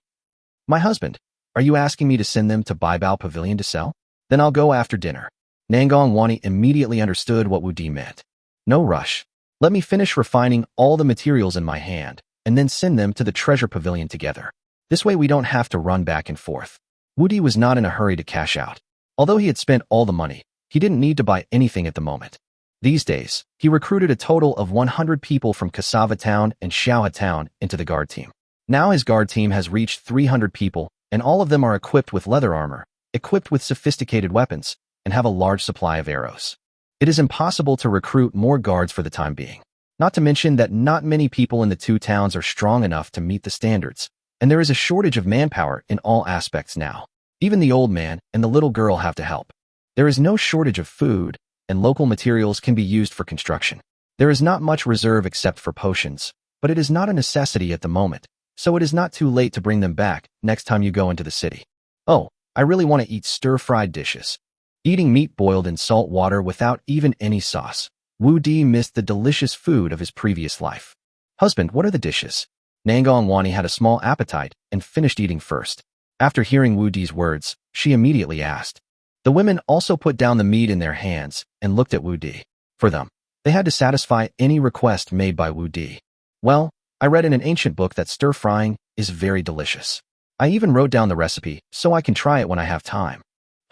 My husband, are you asking me to send them to Baibao Pavilion to sell? Then I'll go after dinner. Nangong Wani immediately understood what Wu Di meant. No rush. Let me finish refining all the materials in my hand, and then send them to the treasure pavilion together. This way we don't have to run back and forth. Wu Di was not in a hurry to cash out. Although he had spent all the money, he didn't need to buy anything at the moment. These days, he recruited a total of 100 people from Cassava Town and Xiaohe Town into the guard team. Now his guard team has reached 300 people, and all of them are equipped with leather armor, equipped with sophisticated weapons, and have a large supply of arrows. It is impossible to recruit more guards for the time being. Not to mention that not many people in the 2 towns are strong enough to meet the standards, and there is a shortage of manpower in all aspects now. Even the old man and the little girl have to help. There is no shortage of food, and local materials can be used for construction. There is not much reserve except for potions, but it is not a necessity at the moment, so it is not too late to bring them back next time you go into the city. Oh, I really want to eat stir-fried dishes. Eating meat boiled in salt water without even any sauce, Wu Di missed the delicious food of his previous life. Husband, what are the dishes? Nangong Wani had a small appetite and finished eating first. After hearing Wu Di's words, she immediately asked. The women also put down the meat in their hands and looked at Wu Di. For them, they had to satisfy any request made by Wu Di. Well, I read in an ancient book that stir-frying is very delicious. I even wrote down the recipe so I can try it when I have time.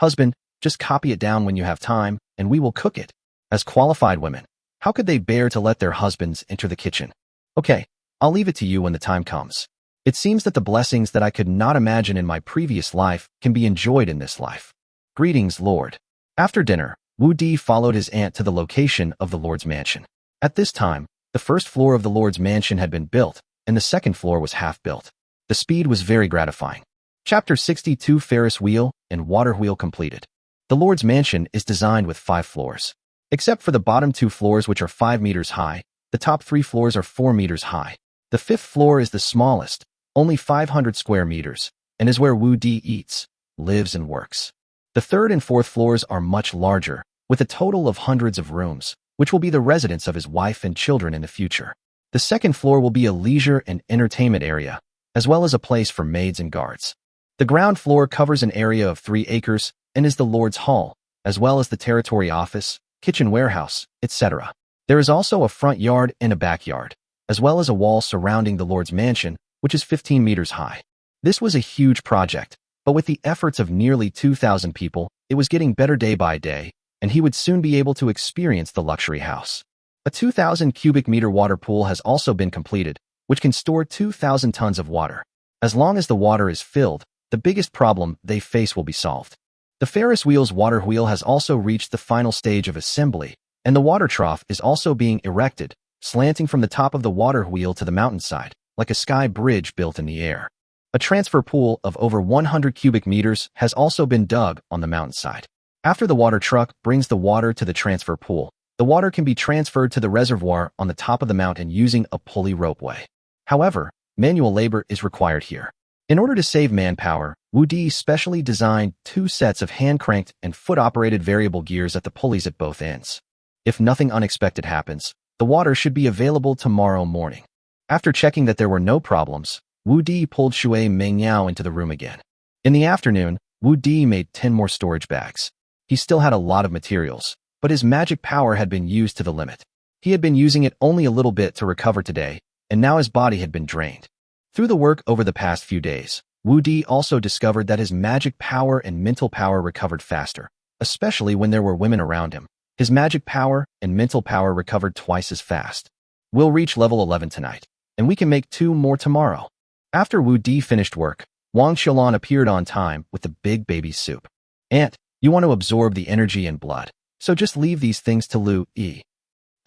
Husband, just copy it down when you have time, and we will cook it. As qualified women, how could they bear to let their husbands enter the kitchen? Okay, I'll leave it to you when the time comes. It seems that the blessings that I could not imagine in my previous life can be enjoyed in this life. Greetings, Lord. After dinner, Wu Di followed his aunt to the location of the Lord's mansion. At this time, the first floor of the Lord's mansion had been built, and the second floor was half built. The speed was very gratifying. Chapter 62 Ferris Wheel and Water Wheel completed. The Lord's mansion is designed with 5 floors. Except for the bottom 2 floors, which are 5 meters high, the top 3 floors are 4 meters high. The 5th floor is the smallest, only 500 square meters, and is where Wu Di eats, lives, and works. The 3rd and 4th floors are much larger, with a total of hundreds of rooms, which will be the residence of his wife and children in the future. The 2nd floor will be a leisure and entertainment area, as well as a place for maids and guards. The ground floor covers an area of 3 acres and is the Lord's Hall, as well as the territory office, kitchen warehouse, etc. There is also a front yard and a backyard, as well as a wall surrounding the Lord's mansion, which is 15 meters high. This was a huge project, but with the efforts of nearly 2,000 people, it was getting better day by day, and he would soon be able to experience the luxury house. A 2,000 cubic meter water pool has also been completed, which can store 2,000 tons of water. As long as the water is filled, the biggest problem they face will be solved. The Ferris wheel's water wheel has also reached the final stage of assembly, and the water trough is also being erected, slanting from the top of the water wheel to the mountainside, like a sky bridge built in the air. A transfer pool of over 100 cubic meters has also been dug on the mountainside. After the water truck brings the water to the transfer pool, the water can be transferred to the reservoir on the top of the mountain using a pulley ropeway. However, manual labor is required here. In order to save manpower, Wu Di specially designed 2 sets of hand-cranked and foot-operated variable gears at the pulleys at both ends. If nothing unexpected happens, the water should be available tomorrow morning. After checking that there were no problems, Wu Di pulled Shui Mengyao into the room again. In the afternoon, Wu Di made 10 more storage bags. He still had a lot of materials, but his magic power had been used to the limit. He had been using it only a little bit to recover today, and now his body had been drained. Through the work over the past few days, Wu Di also discovered that his magic power and mental power recovered faster, especially when there were women around him. His magic power and mental power recovered twice as fast. We'll reach level 11 tonight, and we can make 2 more tomorrow. After Wu Di finished work, Wang Xiaolan appeared on time with the big baby soup. Aunt, you want to absorb the energy and blood, so just leave these things to Lu Yi.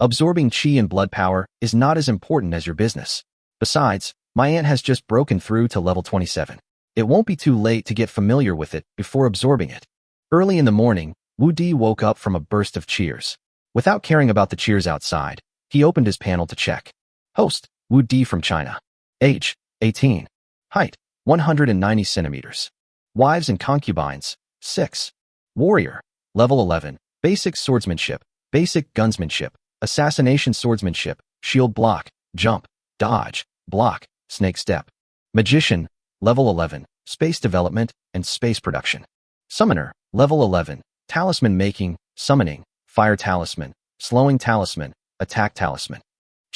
Absorbing qi and blood power is not as important as your business. Besides, my aunt has just broken through to level 27. It won't be too late to get familiar with it before absorbing it. Early in the morning, Wu Di woke up from a burst of cheers. Without caring about the cheers outside, he opened his panel to check. Host, Wu Di from China. Age, 18. Height, 190 centimeters. Wives and concubines, 6. Warrior, level 11. Basic swordsmanship, basic gunsmanship, assassination swordsmanship, shield block, jump, dodge, block, snake step. Magician, level 11. Space development and space production. Summoner, level 11. Talisman making, summoning, fire talisman, slowing talisman, attack talisman.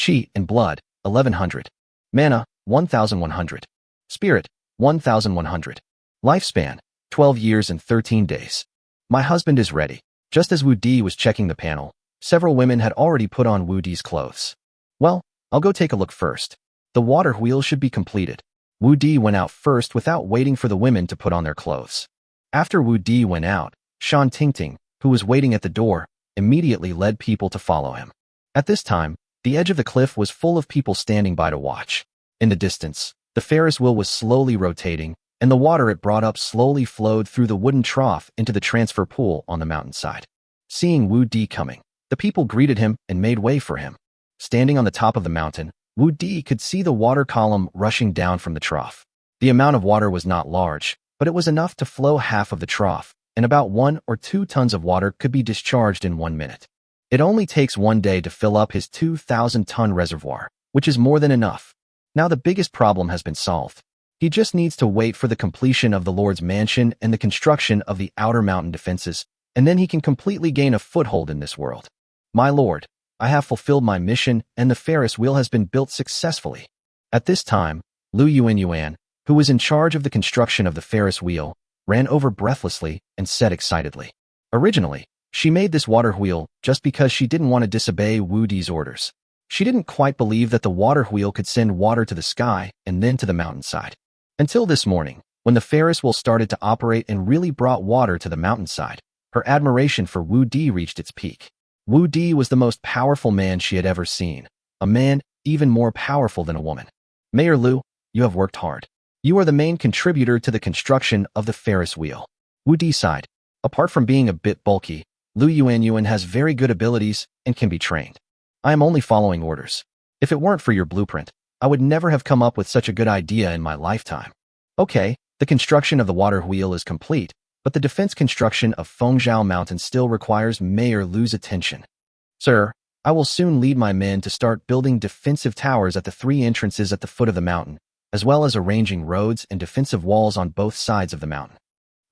Chi and blood, 1100. Mana, 1100. Spirit, 1100. Lifespan, 12 years and 13 days. My husband is ready. Just as Wu Di was checking the panel, several women had already put on Wu Di's clothes. Well, I'll go take a look first. The water wheel should be completed. Wu Di went out first without waiting for the women to put on their clothes. After Wu Di went out, Shan Tingting, who was waiting at the door, immediately led people to follow him. At this time, the edge of the cliff was full of people standing by to watch. In the distance, the Ferris wheel was slowly rotating, and the water it brought up slowly flowed through the wooden trough into the transfer pool on the mountainside. Seeing Wu Di coming, the people greeted him and made way for him. Standing on the top of the mountain, Wu Di could see the water column rushing down from the trough. The amount of water was not large, but it was enough to flow half of the trough, and about 1 or 2 tons of water could be discharged in 1 minute. It only takes 1 day to fill up his 2,000-ton reservoir, which is more than enough. Now the biggest problem has been solved. He just needs to wait for the completion of the Lord's mansion and the construction of the outer mountain defenses, and then he can completely gain a foothold in this world. My lord, I have fulfilled my mission and the Ferris wheel has been built successfully. At this time, Lu Yuan, who was in charge of the construction of the Ferris wheel, ran over breathlessly and said excitedly. Originally, she made this water wheel just because she didn't want to disobey Wu Di's orders. She didn't quite believe that the water wheel could send water to the sky and then to the mountainside. Until this morning, when the Ferris wheel started to operate and really brought water to the mountainside, her admiration for Wu Di reached its peak. Wu Di was the most powerful man she had ever seen, a man even more powerful than a woman. Mayor Lu, you have worked hard. You are the main contributor to the construction of the Ferris wheel. Wu Di sighed. Apart from being a bit bulky, Lu Yuanyuan has very good abilities and can be trained. I am only following orders. If it weren't for your blueprint, I would never have come up with such a good idea in my lifetime. Okay, the construction of the water wheel is complete, but the defense construction of Fengzhou Mountain still requires Mayor Lu's attention. Sir, I will soon lead my men to start building defensive towers at the 3 entrances at the foot of the mountain, as well as arranging roads and defensive walls on both sides of the mountain.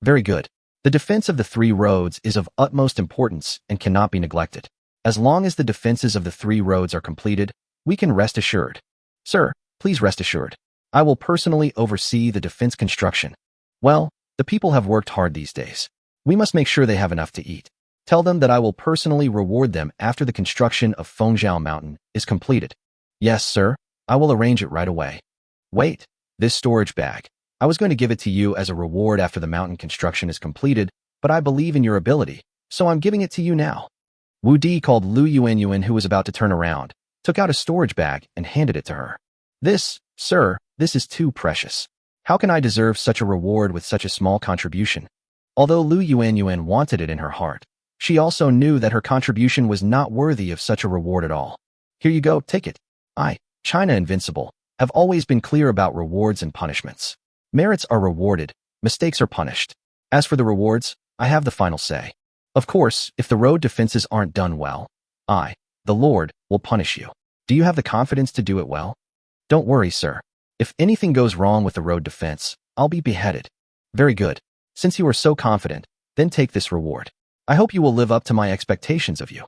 Very good. The defense of the 3 roads is of utmost importance and cannot be neglected. As long as the defenses of the 3 roads are completed, we can rest assured. Sir, please rest assured. I will personally oversee the defense construction. Well, the people have worked hard these days. We must make sure they have enough to eat. Tell them that I will personally reward them after the construction of Fengzhou Mountain is completed. Yes, sir. I will arrange it right away. Wait, this storage bag. I was going to give it to you as a reward after the mountain construction is completed, but I believe in your ability, so I'm giving it to you now. Wu Di called Lu Yuanyuan, who was about to turn around, took out a storage bag and handed it to her. This, sir, this is too precious. How can I deserve such a reward with such a small contribution? Although Lu Yuanyuan wanted it in her heart, she also knew that her contribution was not worthy of such a reward at all. Here you go, take it. I, China Invincible, have always been clear about rewards and punishments. Merits are rewarded, mistakes are punished. As for the rewards, I have the final say. Of course, if the road defenses aren't done well, I, the Lord, will punish you. Do you have the confidence to do it well? Don't worry, sir. If anything goes wrong with the road defense, I'll be beheaded. Very good. Since you are so confident, then take this reward. I hope you will live up to my expectations of you.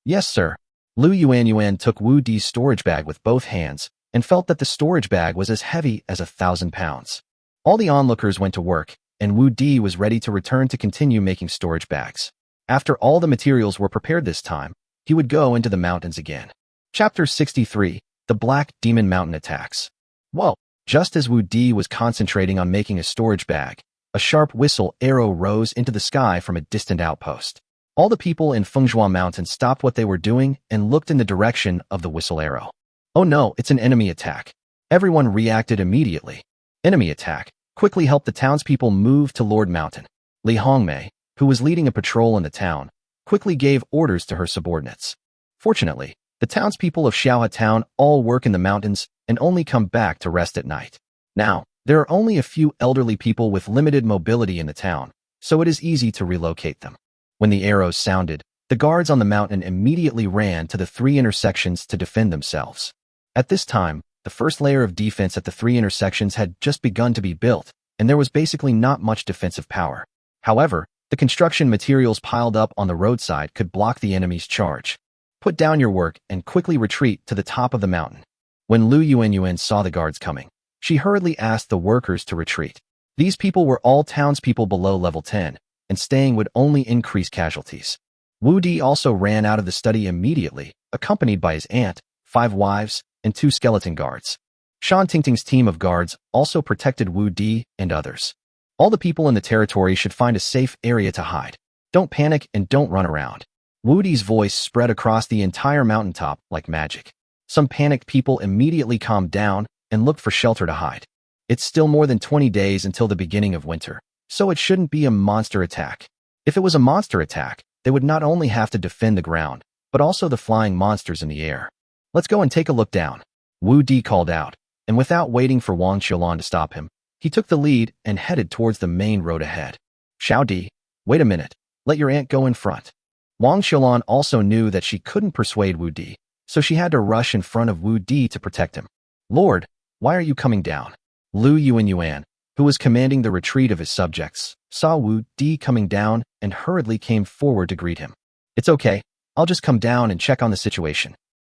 Yes, sir. Lu Yuanyuan took Wu Di's storage bag with both hands and felt that the storage bag was as heavy as 1,000 pounds. All the onlookers went to work, and Wu Di was ready to return to continue making storage bags. After all the materials were prepared this time, he would go into the mountains again. Chapter 63, The Black Demon Mountain Attacks. Whoa! Just as Wu Di was concentrating on making a storage bag, a sharp whistle arrow rose into the sky from a distant outpost. All the people in Fengzhou Mountain stopped what they were doing and looked in the direction of the whistle arrow. Oh no, it's an enemy attack. Everyone reacted immediately. Enemy attack quickly helped the townspeople move to Lord Mountain. Li Hongmei, who was leading a patrol in the town, quickly gave orders to her subordinates. Fortunately, the townspeople of Xiaohe Town all work in the mountains and only come back to rest at night. Now, there are only a few elderly people with limited mobility in the town, so it is easy to relocate them. When the arrows sounded, the guards on the mountain immediately ran to the 3 intersections to defend themselves. At this time, the first layer of defense at the 3 intersections had just begun to be built, and there was basically not much defensive power. However, the construction materials piled up on the roadside could block the enemy's charge. Put down your work and quickly retreat to the top of the mountain. When Lu Yuanyuan saw the guards coming, she hurriedly asked the workers to retreat. These people were all townspeople below level 10, and staying would only increase casualties. Wu Di also ran out of the study immediately, accompanied by his aunt, 5 wives, and 2 skeleton guards. Shan Tingting's team of guards also protected Wu Di and others. All the people in the territory should find a safe area to hide. Don't panic and don't run around. Wu Di's voice spread across the entire mountaintop like magic. Some panicked people immediately calmed down and looked for shelter to hide. It's still more than 20 days until the beginning of winter, so it shouldn't be a monster attack. If it was a monster attack, they would not only have to defend the ground, but also the flying monsters in the air. Let's go and take a look down. Wu Di called out, and without waiting for Wang Xiaolan to stop him, he took the lead and headed towards the main road ahead. Xiao Di, wait a minute. Let your aunt go in front. Wang Xiaolan also knew that she couldn't persuade Wu Di, so she had to rush in front of Wu Di to protect him. Lord, why are you coming down? Lu Yuanyuan, who was commanding the retreat of his subjects, saw Wu Di coming down and hurriedly came forward to greet him. It's okay. I'll just come down and check on the situation.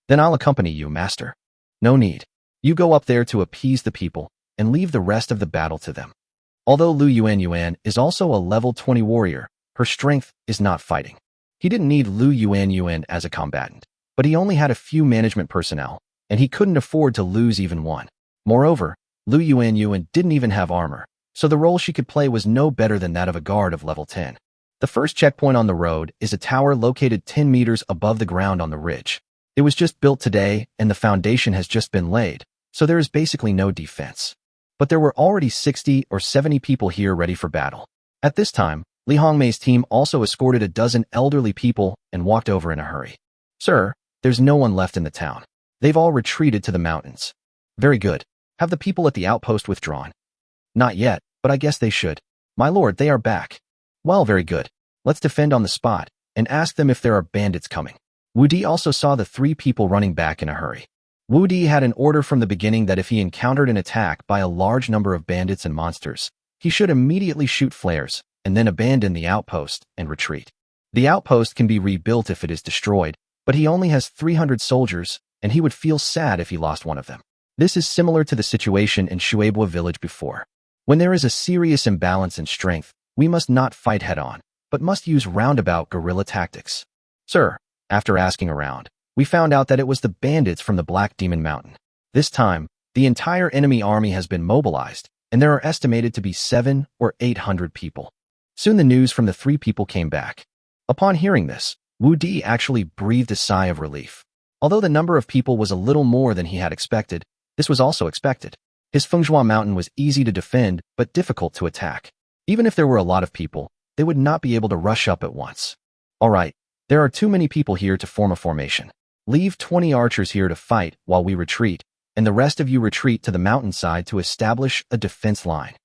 Then I'll accompany you, master. No need. You go up there to appease the people and leave the rest of the battle to them. Although Lu Yuanyuan is also a level 20 warrior, her strength is not fighting. He didn't need Lu Yuanyuan as a combatant. but he only had a few management personnel, and he couldn't afford to lose even one. Moreover, Lu Yuanyuan didn't even have armor, so the role she could play was no better than that of a guard of level 10. The first checkpoint on the road is a tower located 10 meters above the ground on the ridge. It was just built today, and the foundation has just been laid, so there is basically no defense. But there were already 60 or 70 people here ready for battle. At this time, Li Hongmei's team also escorted a dozen elderly people and walked over in a hurry. Sir, there's no one left in the town. They've all retreated to the mountains. Very good. Have the people at the outpost withdrawn? Not yet, but I guess they should. My lord, they are back. Well, very good. Let's defend on the spot and ask them if there are bandits coming. Wu Di also saw the 3 people running back in a hurry. Wu Di had an order from the beginning that if he encountered an attack by a large number of bandits and monsters, he should immediately shoot flares and then abandon the outpost and retreat. The outpost can be rebuilt if it is destroyed, but he only has 300 soldiers, and he would feel sad if he lost one of them. This is similar to the situation in Shueibua village before. When there is a serious imbalance in strength, we must not fight head-on, but must use roundabout guerrilla tactics. Sir, after asking around, we found out that it was the bandits from the Black Demon Mountain. This time, the entire enemy army has been mobilized, and there are estimated to be 700 or 800 people. Soon the news from the 3 people came back. Upon hearing this, Wu Di actually breathed a sigh of relief. Although the number of people was a little more than he had expected, this was also expected. His Fenghua Mountain was easy to defend, but difficult to attack. Even if there were a lot of people, they would not be able to rush up at once. All right, there are too many people here to form a formation. Leave 20 archers here to fight while we retreat, and the rest of you retreat to the mountainside to establish a defense line.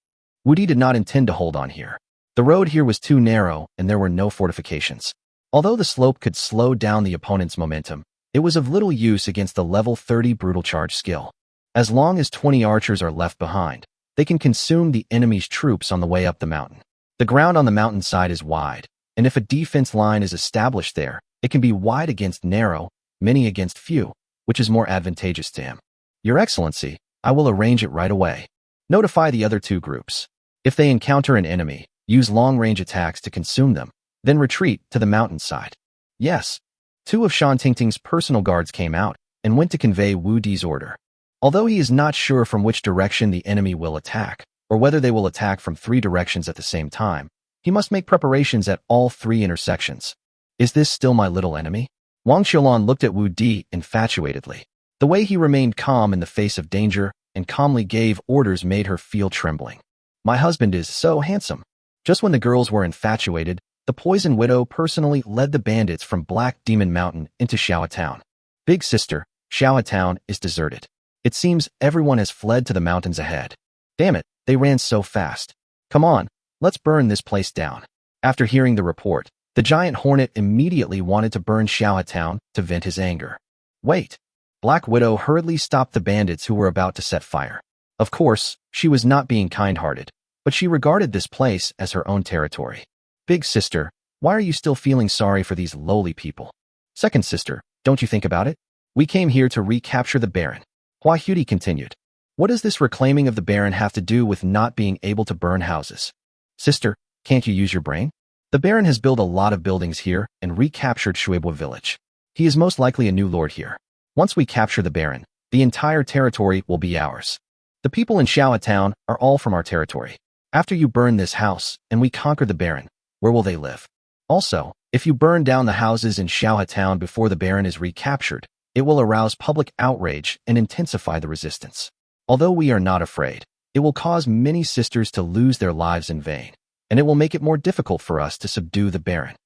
Wu Di did not intend to hold on here. The road here was too narrow, and there were no fortifications. Although the slope could slow down the opponent's momentum, it was of little use against the level 30 brutal charge skill. As long as 20 archers are left behind, they can consume the enemy's troops on the way up the mountain. The ground on the mountainside is wide, and if a defense line is established there, it can be wide against narrow, many against few, which is more advantageous to him. Your Excellency, I will arrange it right away. Notify the other 2 groups. If they encounter an enemy, use long-range attacks to consume them, then retreat to the mountainside. Yes. 2 of Shan Tingting's personal guards came out and went to convey Wu Di's order. Although he is not sure from which direction the enemy will attack, or whether they will attack from 3 directions at the same time, he must make preparations at all 3 intersections. Is this still my little enemy? Wang Xiaolan looked at Wu Di infatuatedly. The way he remained calm in the face of danger and calmly gave orders made her feel trembling. My husband is so handsome. Just when the girls were infatuated, the Poison Widow personally led the bandits from Black Demon Mountain into Xiao Town. Big sister, Xiao Town is deserted. It seems everyone has fled to the mountains ahead. Damn it, they ran so fast. Come on, let's burn this place down. After hearing the report, the giant hornet immediately wanted to burn Xiao Town to vent his anger. Wait. Black Widow hurriedly stopped the bandits who were about to set fire. Of course, she was not being kind-hearted, but she regarded this place as her own territory. Big sister, why are you still feeling sorry for these lowly people? Second sister, don't you think about it? We came here to recapture the Baron. Hua Hudy continued. What does this reclaiming of the Baron have to do with not being able to burn houses? Sister, can't you use your brain? The Baron has built a lot of buildings here and recaptured Shueibua village. He is most likely a new lord here. Once we capture the Baron, the entire territory will be ours. The people in Xiao Town are all from our territory. After you burn this house and we conquer the Baron, where will they live? Also, if you burn down the houses in Xiao Town before the Baron is recaptured, it will arouse public outrage and intensify the resistance. Although we are not afraid, it will cause many sisters to lose their lives in vain, and it will make it more difficult for us to subdue the Baron.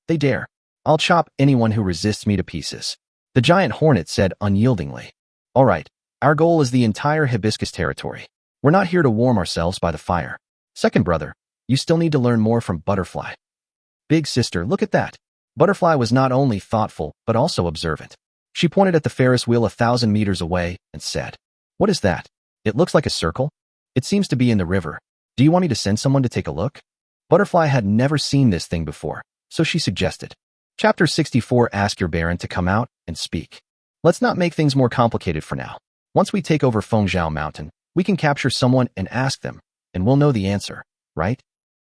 They dare. I'll chop anyone who resists me to pieces. The giant hornet said unyieldingly. All right, our goal is the entire hibiscus territory. We're not here to warm ourselves by the fire. Second brother, you still need to learn more from Butterfly. Big sister, look at that. Butterfly was not only thoughtful, but also observant. She pointed at the Ferris wheel 1,000 meters away and said, What is that? It looks like a circle. It seems to be in the river. Do you want me to send someone to take a look? Butterfly had never seen this thing before, so she suggested. Chapter 64. Ask your Baron to come out and speak. Let's not make things more complicated for now. Once we take over Fengzhou Mountain, we can capture someone and ask them, and we'll know the answer, right?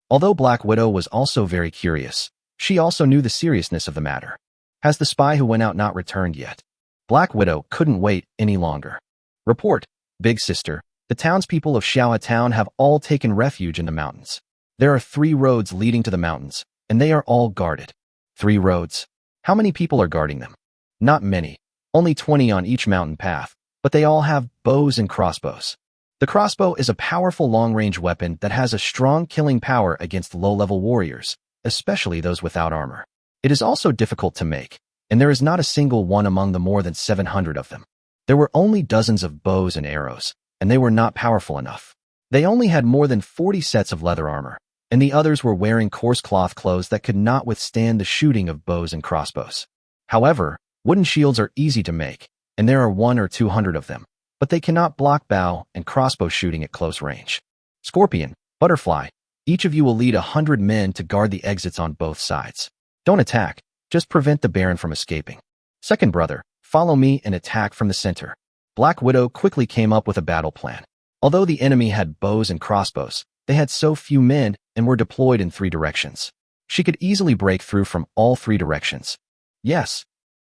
Although Black Widow was also very curious, she also knew the seriousness of the matter. Has the spy who went out not returned yet? Black Widow couldn't wait any longer. Report, Big Sister. The townspeople of Xiaoa Town have all taken refuge in the mountains. There are 3 roads leading to the mountains, and they are all guarded. 3 roads. How many people are guarding them? Not many. Only 20 on each mountain path, but they all have bows and crossbows. The crossbow is a powerful long-range weapon that has a strong killing power against low-level warriors, especially those without armor. It is also difficult to make, and there is not a single one among the more than 700 of them. There were only dozens of bows and arrows, and they were not powerful enough. They only had more than 40 sets of leather armor, and the others were wearing coarse cloth clothes that could not withstand the shooting of bows and crossbows. However, wooden shields are easy to make, and there are 100 or 200 of them, but they cannot block bow and crossbow shooting at close range. Scorpion, Butterfly, each of you will lead 100 men to guard the exits on both sides. Don't attack, just prevent the Baron from escaping. Second brother, follow me and attack from the center. Black Widow quickly came up with a battle plan. Although the enemy had bows and crossbows, they had so few men and were deployed in 3 directions. She could easily break through from all 3 directions. Yes,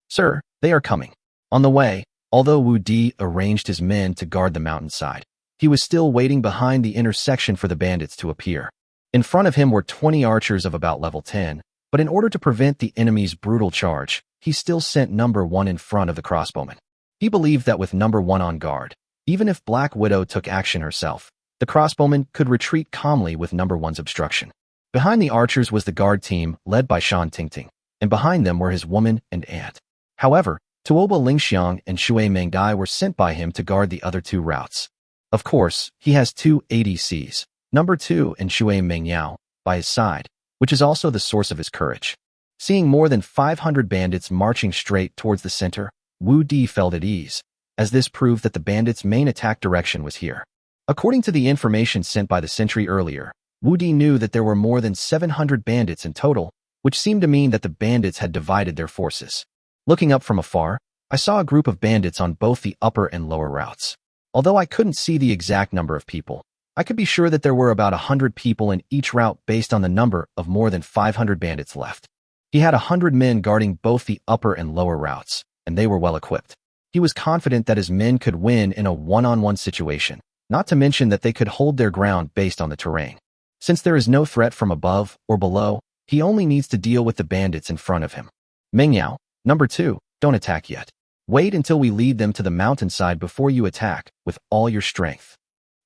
sir, they are coming. On the way, although Wu Di arranged his men to guard the mountainside, he was still waiting behind the intersection for the bandits to appear. In front of him were 20 archers of about level 10, but in order to prevent the enemy's brutal charge, he still sent number 1 in front of the crossbowmen. He believed that with number 1 on guard, even if Black Widow took action herself, the crossbowmen could retreat calmly with number 1's obstruction. Behind the archers was the guard team led by Shan Tingting, and behind them were his woman and aunt. However, Tuoba Lingxiang and Shui Mengdai were sent by him to guard the other 2 routes. Of course, he has 2 ADCs, number 2 and Shui Mengyao, by his side, which is also the source of his courage. Seeing more than 500 bandits marching straight towards the center, Wu Di felt at ease, as this proved that the bandits' main attack direction was here. According to the information sent by the sentry earlier, Wu Di knew that there were more than 700 bandits in total, which seemed to mean that the bandits had divided their forces. Looking up from afar, I saw a group of bandits on both the upper and lower routes. Although I couldn't see the exact number of people, I could be sure that there were about 100 people in each route based on the number of more than 500 bandits left. He had 100 men guarding both the upper and lower routes, and they were well equipped. He was confident that his men could win in a one-on-one situation, not to mention that they could hold their ground based on the terrain. Since there is no threat from above or below, he only needs to deal with the bandits in front of him. Mengyao, number 2, don't attack yet. Wait until we lead them to the mountainside before you attack with all your strength.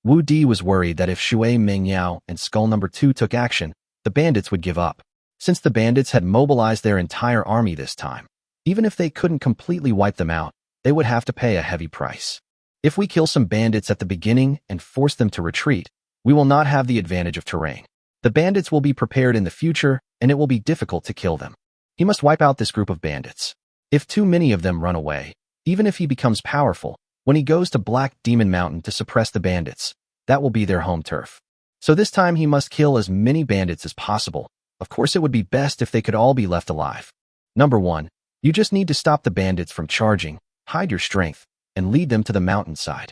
Wu Di was worried that if Shui Mengyao and Skull number 2 took action, the bandits would give up. Since the bandits had mobilized their entire army this time, even if they couldn't completely wipe them out, they would have to pay a heavy price. If we kill some bandits at the beginning and force them to retreat, we will not have the advantage of terrain. The bandits will be prepared in the future, and it will be difficult to kill them. He must wipe out this group of bandits. If too many of them run away, even if he becomes powerful, when he goes to Black Demon Mountain to suppress the bandits, that will be their home turf. So this time he must kill as many bandits as possible. Of course, it would be best if they could all be left alive. Number 1, you just need to stop the bandits from charging, hide your strength, and lead them to the mountainside.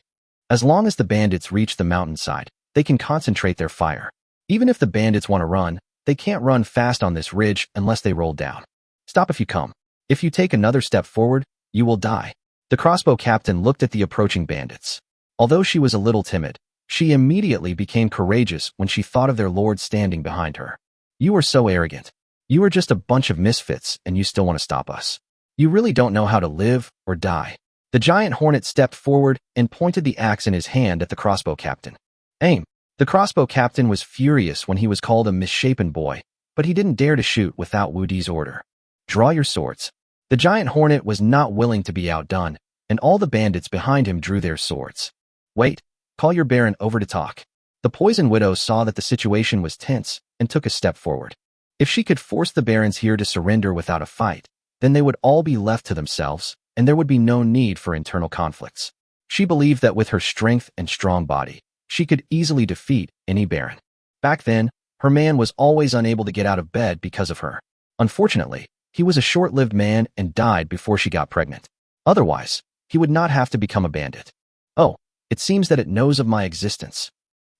As long as the bandits reach the mountainside, they can concentrate their fire. Even if the bandits want to run, they can't run fast on this ridge unless they roll down. Stop if you come. If you take another step forward, you will die. The crossbow captain looked at the approaching bandits. Although she was a little timid, she immediately became courageous when she thought of their lord standing behind her. You are so arrogant. You are just a bunch of misfits and you still want to stop us. You really don't know how to live or die. The giant hornet stepped forward and pointed the axe in his hand at the crossbow captain. Aim. The crossbow captain was furious when he was called a misshapen boy, but he didn't dare to shoot without Wu Di's order. Draw your swords. The giant hornet was not willing to be outdone, and all the bandits behind him drew their swords. Wait, call your baron over to talk. The poison widow saw that the situation was tense and took a step forward. If she could force the barons here to surrender without a fight, then they would all be left to themselves, and there would be no need for internal conflicts. She believed that with her strength and strong body, she could easily defeat any baron. Back then, her man was always unable to get out of bed because of her. Unfortunately, he was a short-lived man and died before she got pregnant. Otherwise, he would not have to become a bandit. Oh, it seems that it knows of my existence.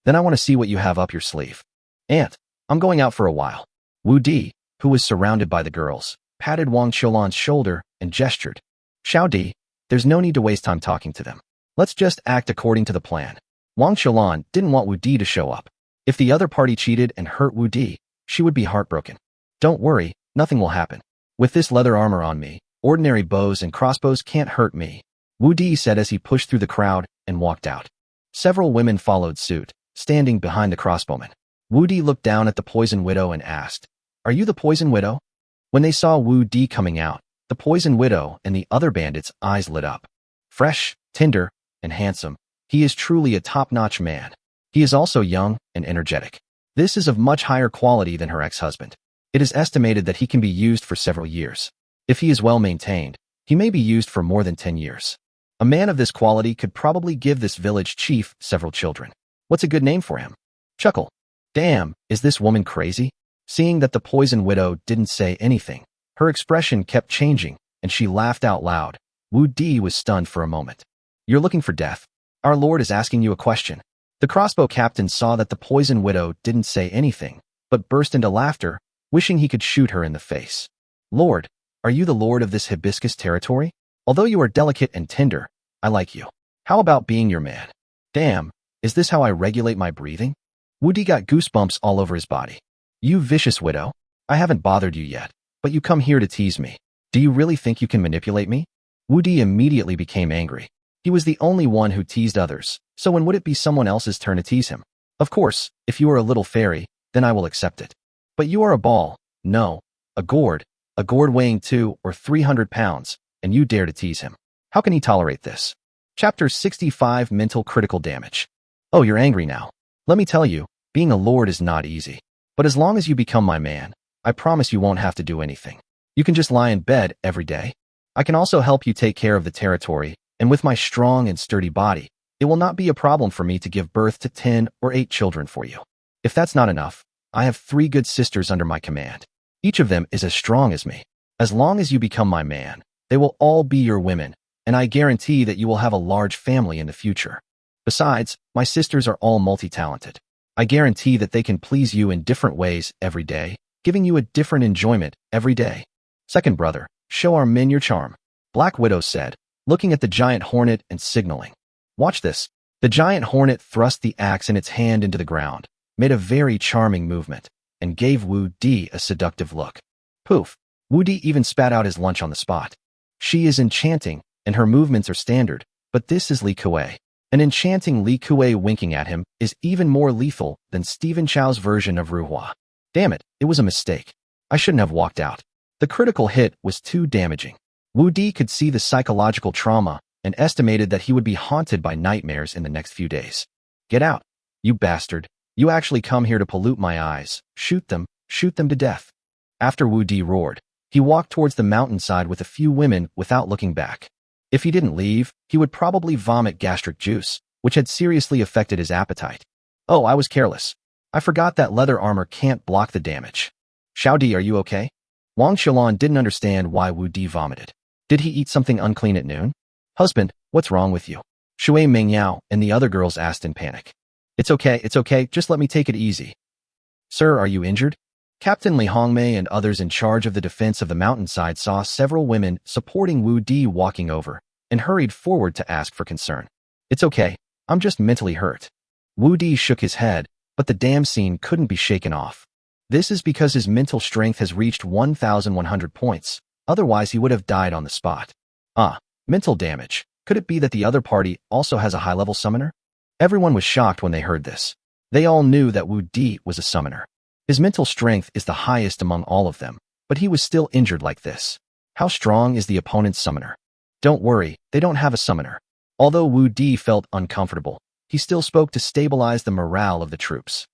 Then I want to see what you have up your sleeve. Aunt, I'm going out for a while. Wu Di, who was surrounded by the girls, patted Wang Qiulan's shoulder, and gestured. Xiao Di, there's no need to waste time talking to them. Let's just act according to the plan. Wang Qiulan didn't want Wu Di to show up. If the other party cheated and hurt Wu Di, she would be heartbroken. Don't worry, nothing will happen. With this leather armor on me, ordinary bows and crossbows can't hurt me, Wu Di said as he pushed through the crowd and walked out. Several women followed suit, standing behind the crossbowmen. Wu Di looked down at the Poison Widow and asked, "Are you the Poison Widow?" When they saw Wu Di coming out, the Poison Widow and the other bandits' eyes lit up. Fresh, tender, and handsome, he is truly a top-notch man. He is also young and energetic. This is of much higher quality than her ex-husband. It is estimated that he can be used for several years. If he is well maintained, he may be used for more than 10 years. A man of this quality could probably give this village chief several children. What's a good name for him? Chuckle. Damn, is this woman crazy? Seeing that the Poison Widow didn't say anything, her expression kept changing, and she laughed out loud. Wu Di was stunned for a moment. You're looking for death. Our lord is asking you a question. The crossbow captain saw that the Poison Widow didn't say anything, but burst into laughter, wishing he could shoot her in the face. Lord, are you the lord of this hibiscus territory? Although you are delicate and tender, I like you. How about being your man? Damn, is this how I regulate my breathing? Wu Di got goosebumps all over his body. You vicious widow. I haven't bothered you yet, but you come here to tease me. Do you really think you can manipulate me? Wu Di immediately became angry. He was the only one who teased others, so when would it be someone else's turn to tease him? Of course, if you are a little fairy, then I will accept it. But you are a ball, no, a gourd weighing 200 or 300 pounds, and you dare to tease him. How can he tolerate this? Chapter 65 Mental Critical Damage. Oh, you're angry now. Let me tell you, being a lord is not easy. But as long as you become my man, I promise you won't have to do anything. You can just lie in bed every day. I can also help you take care of the territory, and with my strong and sturdy body, it will not be a problem for me to give birth to 10 or 8 children for you. If that's not enough, I have 3 good sisters under my command. Each of them is as strong as me. As long as you become my man, they will all be your women, and I guarantee that you will have a large family in the future. Besides, my sisters are all multi-talented. I guarantee that they can please you in different ways every day, giving you a different enjoyment every day. Second brother, show our men your charm, Black Widow said, looking at the giant hornet and signaling. Watch this. The giant hornet thrust the axe in its hand into the ground, made a very charming movement, and gave Wu Di a seductive look. Poof. Wu Di even spat out his lunch on the spot. She is enchanting, and her movements are standard, but this is Li Kuei. An enchanting Li Kuei winking at him is even more lethal than Stephen Chow's version of Ruhua. Damn it, it was a mistake. I shouldn't have walked out. The critical hit was too damaging. Wu Di could see the psychological trauma and estimated that he would be haunted by nightmares in the next few days. Get out, you bastard. You actually come here to pollute my eyes. Shoot them to death. After Wu Di roared, he walked towards the mountainside with a few women without looking back. If he didn't leave, he would probably vomit gastric juice, which had seriously affected his appetite. Oh, I was careless. I forgot that leather armor can't block the damage. Xiao Di, are you okay? Wang Qiulan didn't understand why Wu Di vomited. Did he eat something unclean at noon? Husband, what's wrong with you? Shui Mingyao and the other girls asked in panic. It's okay, just let me take it easy. Sir, are you injured? Captain Li Hongmei and others in charge of the defense of the mountainside saw several women supporting Wu Di walking over and hurried forward to ask for concern. It's okay, I'm just mentally hurt. Wu Di shook his head, but the damn scene couldn't be shaken off. This is because his mental strength has reached 1,100 points, otherwise he would have died on the spot. Mental damage. Could it be that the other party also has a high-level summoner? Everyone was shocked when they heard this. They all knew that Wu Di was a summoner. His mental strength is the highest among all of them, but he was still injured like this. How strong is the opponent's summoner? Don't worry, they don't have a summoner. Although Wu Di felt uncomfortable, he still spoke to stabilize the morale of the troops.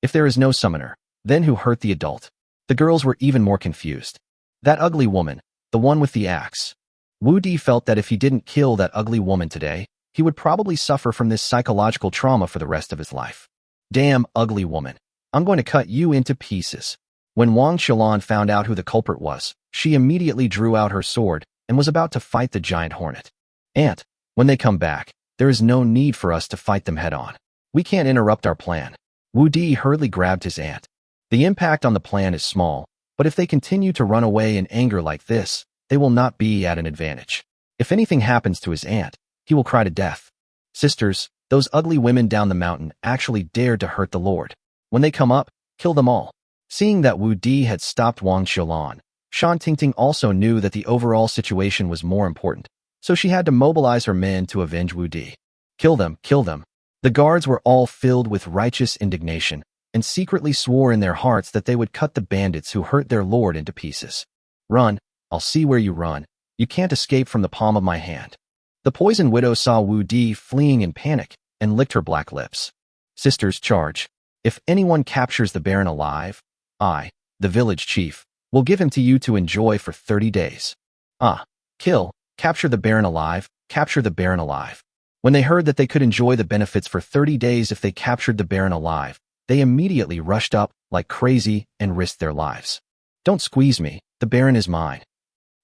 If there is no summoner, then who hurt the adult? The girls were even more confused. That ugly woman, the one with the axe. Wu Di felt that if he didn't kill that ugly woman today, he would probably suffer from this psychological trauma for the rest of his life. Damn ugly woman. I'm going to cut you into pieces. When Wang Qiulan found out who the culprit was, she immediately drew out her sword and was about to fight the giant hornet. Aunt, when they come back, there is no need for us to fight them head-on. We can't interrupt our plan. Wu Di hurriedly grabbed his aunt. The impact on the plan is small, But if they continue to run away in anger like this, they will not be at an advantage. If anything happens to his aunt, he will cry to death. Sisters, those ugly women down the mountain actually dared to hurt the Lord. When they come up, kill them all. Seeing that Wu Di had stopped Wang Xiaolan, Shan Tingting also knew that the overall situation was more important, so she had to mobilize her men to avenge Wu Di. Kill them, kill them. The guards were all filled with righteous indignation and secretly swore in their hearts that they would cut the bandits who hurt their lord into pieces. Run, I'll see where you run. You can't escape from the palm of my hand. The poison widow saw Wu Di fleeing in panic and licked her black lips. Sisters, charge. If anyone captures the Baron alive, I, the village chief, will give him to you to enjoy for 30 days. Kill, capture the Baron alive, capture the Baron alive. When they heard that they could enjoy the benefits for 30 days if they captured the Baron alive, they immediately rushed up like crazy and risked their lives. Don't squeeze me, the Baron is mine.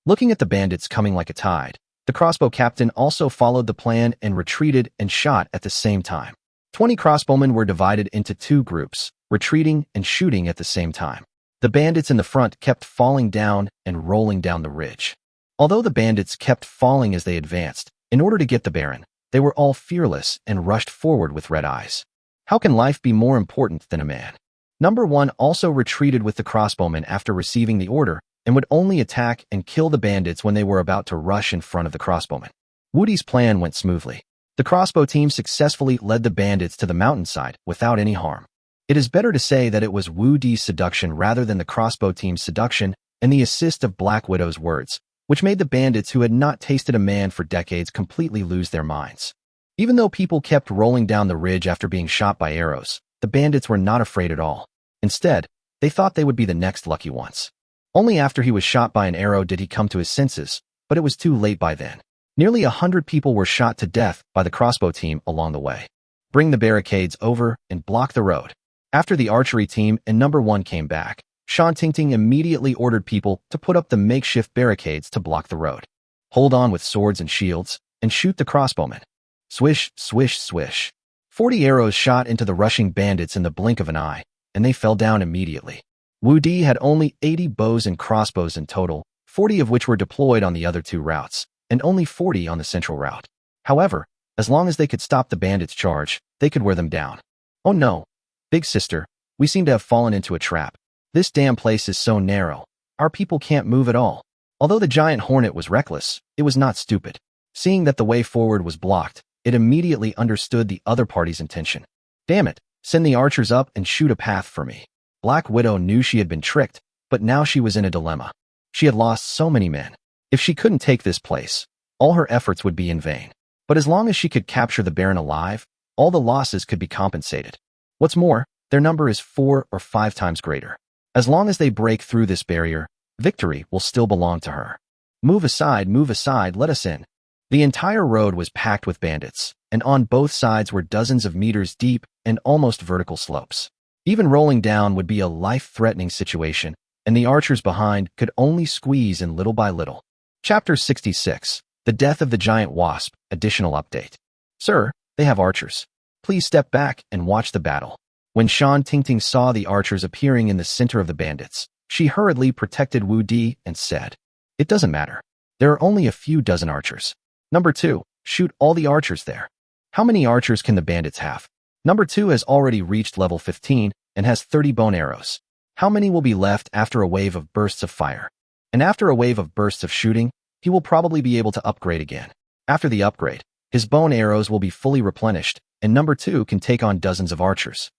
Looking at the bandits coming like a tide, the crossbow captain also followed the plan and retreated and shot at the same time. 20 crossbowmen were divided into 2 groups, retreating and shooting at the same time. The bandits in the front kept falling down and rolling down the ridge. Although the bandits kept falling as they advanced, in order to get the Baron, they were all fearless and rushed forward with red eyes. How can life be more important than a man? Number 1 also retreated with the crossbowmen after receiving the order and would only attack and kill the bandits when they were about to rush in front of the crossbowmen. Wu Di's plan went smoothly. The crossbow team successfully led the bandits to the mountainside without any harm. It is better to say that it was Wu Di's seduction rather than the crossbow team's seduction and the assist of Black Widow's words, which made the bandits who had not tasted a man for decades completely lose their minds. Even though people kept rolling down the ridge after being shot by arrows, the bandits were not afraid at all. Instead, they thought they would be the next lucky ones. Only after he was shot by an arrow did he come to his senses, but it was too late by then. Nearly 100 people were shot to death by the crossbow team along the way. Bring the barricades over and block the road. After the archery team and number 1 came back, Shan Tingting immediately ordered people to put up the makeshift barricades to block the road. Hold on with swords and shields, and shoot the crossbowmen. Swish, swish, swish. 40 arrows shot into the rushing bandits in the blink of an eye, and they fell down immediately. Wu Di had only 80 bows and crossbows in total, 40 of which were deployed on the other 2 routes, and only 40 on the central route. However, as long as they could stop the bandits' charge, they could wear them down. Oh no, big sister, we seem to have fallen into a trap. This damn place is so narrow. Our people can't move at all. Although the giant hornet was reckless, it was not stupid. Seeing that the way forward was blocked, it immediately understood the other party's intention. Damn it, send the archers up and shoot a path for me. Black Widow knew she had been tricked, but now she was in a dilemma. She had lost so many men. If she couldn't take this place, all her efforts would be in vain. But as long as she could capture the Baron alive, all the losses could be compensated. What's more, their number is 4 or 5 times greater. As long as they break through this barrier, victory will still belong to her. Move aside, let us in. The entire road was packed with bandits, and on both sides were dozens of meters deep and almost vertical slopes. Even rolling down would be a life-threatening situation, and the archers behind could only squeeze in little by little. Chapter 66, The Death of the Giant Wasp, Additional Update. Sir, they have archers. Please step back and watch the battle. When Shan Tingting saw the archers appearing in the center of the bandits, she hurriedly protected Wu Di and said, "It doesn't matter. There are only a few dozen archers. Number 2, shoot all the archers there." How many archers can the bandits have? Number 2 has already reached level 15 and has 30 bone arrows. How many will be left after a wave of bursts of fire? And after a wave of bursts of shooting, he will probably be able to upgrade again. After the upgrade, his bone arrows will be fully replenished, and number 2 can take on dozens of archers.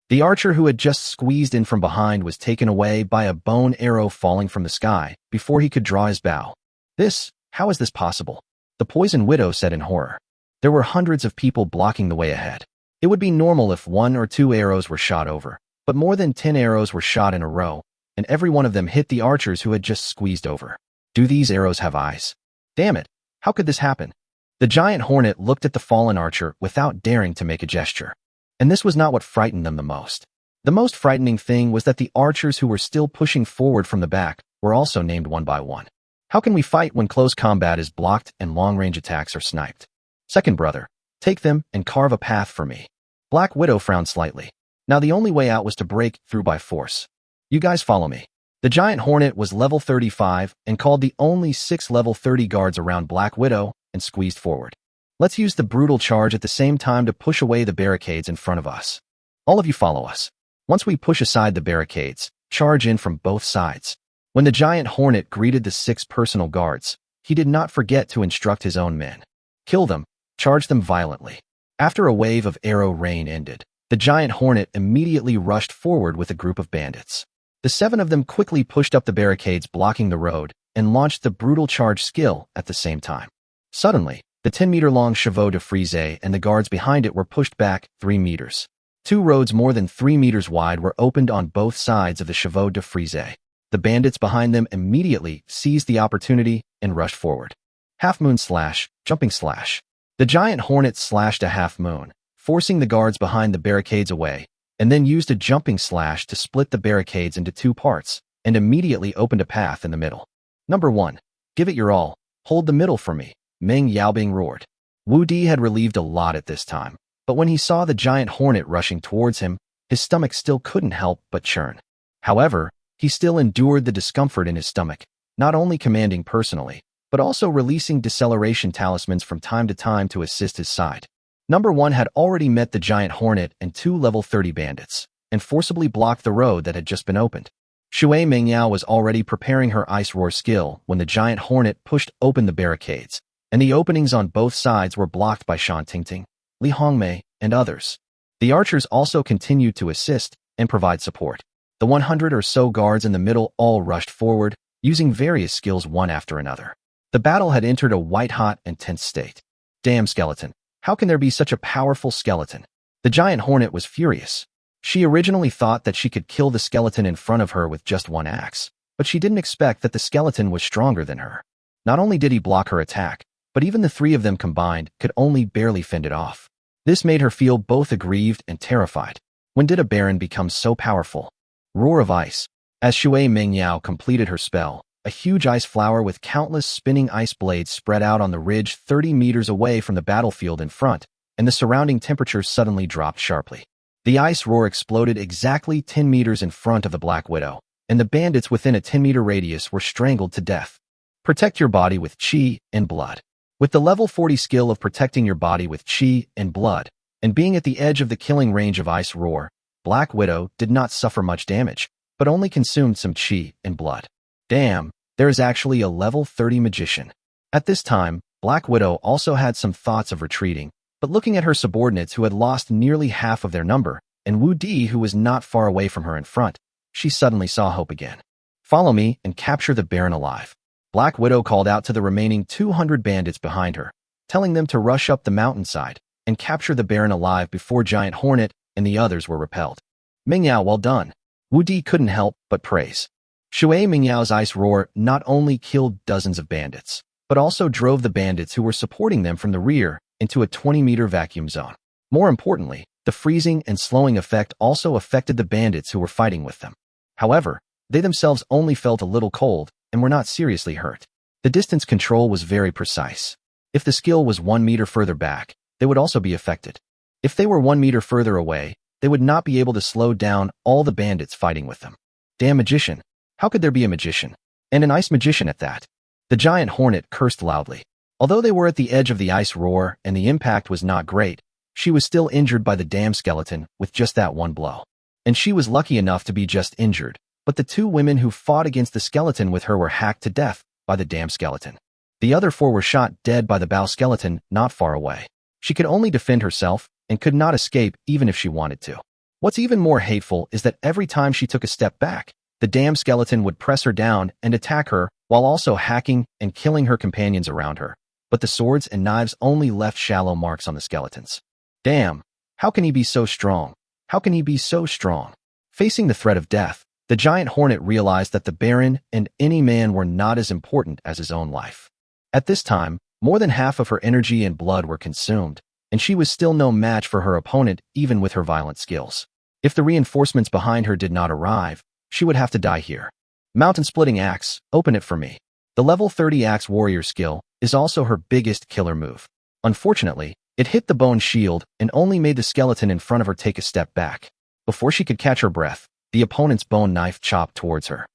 The archer who had just squeezed in from behind was taken away by a bone arrow falling from the sky before he could draw his bow. How is this possible? The poison widow said in horror. There were hundreds of people blocking the way ahead. It would be normal if 1 or 2 arrows were shot over, but more than 10 arrows were shot in a row, and every one of them hit the archers who had just squeezed over. Do these arrows have eyes? Damn it, how could this happen? The giant hornet looked at the fallen archer without daring to make a gesture. And this was not what frightened them the most. The most frightening thing was that the archers who were still pushing forward from the back were also named one by one. How can we fight when close combat is blocked and long-range attacks are sniped? Second brother, take them and carve a path for me. Black Widow frowned slightly. Now the only way out was to break through by force. You guys follow me. The giant hornet was level 35 and called the only 6 level 30 guards around Black Widow and squeezed forward. Let's use the brutal charge at the same time to push away the barricades in front of us. All of you follow us. Once we push aside the barricades, charge in from both sides. When the giant hornet greeted the 6 personal guards, he did not forget to instruct his own men. Kill them, charge them violently. After a wave of arrow rain ended, the giant hornet immediately rushed forward with a group of bandits. The 7 of them quickly pushed up the barricades blocking the road and launched the brutal charge skill at the same time. Suddenly, the 10-meter-long chevaux de frise and the guards behind it were pushed back 3 meters. 2 roads more than 3 meters wide were opened on both sides of the chevaux de frise. The bandits behind them immediately seized the opportunity and rushed forward. Half-moon slash, jumping slash. The giant hornet slashed a half-moon, forcing the guards behind the barricades away, and then used a jumping slash to split the barricades into 2 parts, and immediately opened a path in the middle. Number 1. Give it your all. Hold the middle for me, Meng Yaobing roared. Wu Di had relieved a lot at this time, but when he saw the giant hornet rushing towards him, his stomach still couldn't help but churn. However, he still endured the discomfort in his stomach, not only commanding personally, but also releasing deceleration talismans from time to time to assist his side. Number 1 had already met the giant hornet and 2 level 30 bandits, and forcibly blocked the road that had just been opened. Shui Mingyao was already preparing her ice roar skill when the giant hornet pushed open the barricades, and the openings on both sides were blocked by Shan Tingting, Li Hongmei, and others. The archers also continued to assist and provide support. The 100 or so guards in the middle all rushed forward, using various skills one after another. The battle had entered a white-hot and tense state. Damn skeleton. How can there be such a powerful skeleton? The giant hornet was furious. She originally thought that she could kill the skeleton in front of her with just one axe, but she didn't expect that the skeleton was stronger than her. Not only did he block her attack, but even the 3 of them combined could only barely fend it off. This made her feel both aggrieved and terrified. When did a baron become so powerful? Roar of ice. As Shui Mingyao completed her spell, a huge ice flower with countless spinning ice blades spread out on the ridge 30 meters away from the battlefield in front, and the surrounding temperatures suddenly dropped sharply. The ice roar exploded exactly 10 meters in front of the Black Widow, and the bandits within a 10-meter radius were strangled to death. Protect your body with chi and blood. With the level 40 skill of protecting your body with chi and blood, and being at the edge of the killing range of ice roar, Black Widow did not suffer much damage, but only consumed some chi and blood. Damn, there is actually a level 30 magician. At this time, Black Widow also had some thoughts of retreating, but looking at her subordinates who had lost nearly half of their number, and Wu Di who was not far away from her in front, she suddenly saw hope again. Follow me and capture the Baron alive. Black Widow called out to the remaining 200 bandits behind her, telling them to rush up the mountainside and capture the Baron alive before Giant Hornet and the others were repelled. Mingyao, well done. Wu Di couldn't help but praise. Shui Mingyao's ice roar not only killed dozens of bandits, but also drove the bandits who were supporting them from the rear into a 20-meter vacuum zone. More importantly, the freezing and slowing effect also affected the bandits who were fighting with them. However, they themselves only felt a little cold and were not seriously hurt. The distance control was very precise. If the skill was 1 meter further back, they would also be affected. If they were 1 meter further away, they would not be able to slow down all the bandits fighting with them. Damn magician. How could there be a magician? And an ice magician at that? The Giant Hornet cursed loudly. Although they were at the edge of the ice roar and the impact was not great, she was still injured by the damn skeleton with just that one blow. And she was lucky enough to be just injured, but the 2 women who fought against the skeleton with her were hacked to death by the damn skeleton. The other 4 were shot dead by the bow skeleton not far away. She could only defend herself and could not escape even if she wanted to. What's even more hateful is that every time she took a step back, the damn skeleton would press her down and attack her while also hacking and killing her companions around her. But the swords and knives only left shallow marks on the skeletons. Damn, how can he be so strong? How can he be so strong? Facing the threat of death, the Giant Hornet realized that the Baron and any man were not as important as his own life. At this time, more than half of her energy and blood were consumed, and she was still no match for her opponent even with her violent skills. If the reinforcements behind her did not arrive, she would have to die here. Mountain Splitting Axe, open it for me. The level 30 Axe Warrior skill is also her biggest killer move. Unfortunately, it hit the bone shield and only made the skeleton in front of her take a step back. Before she could catch her breath, the opponent's bone knife chopped towards her.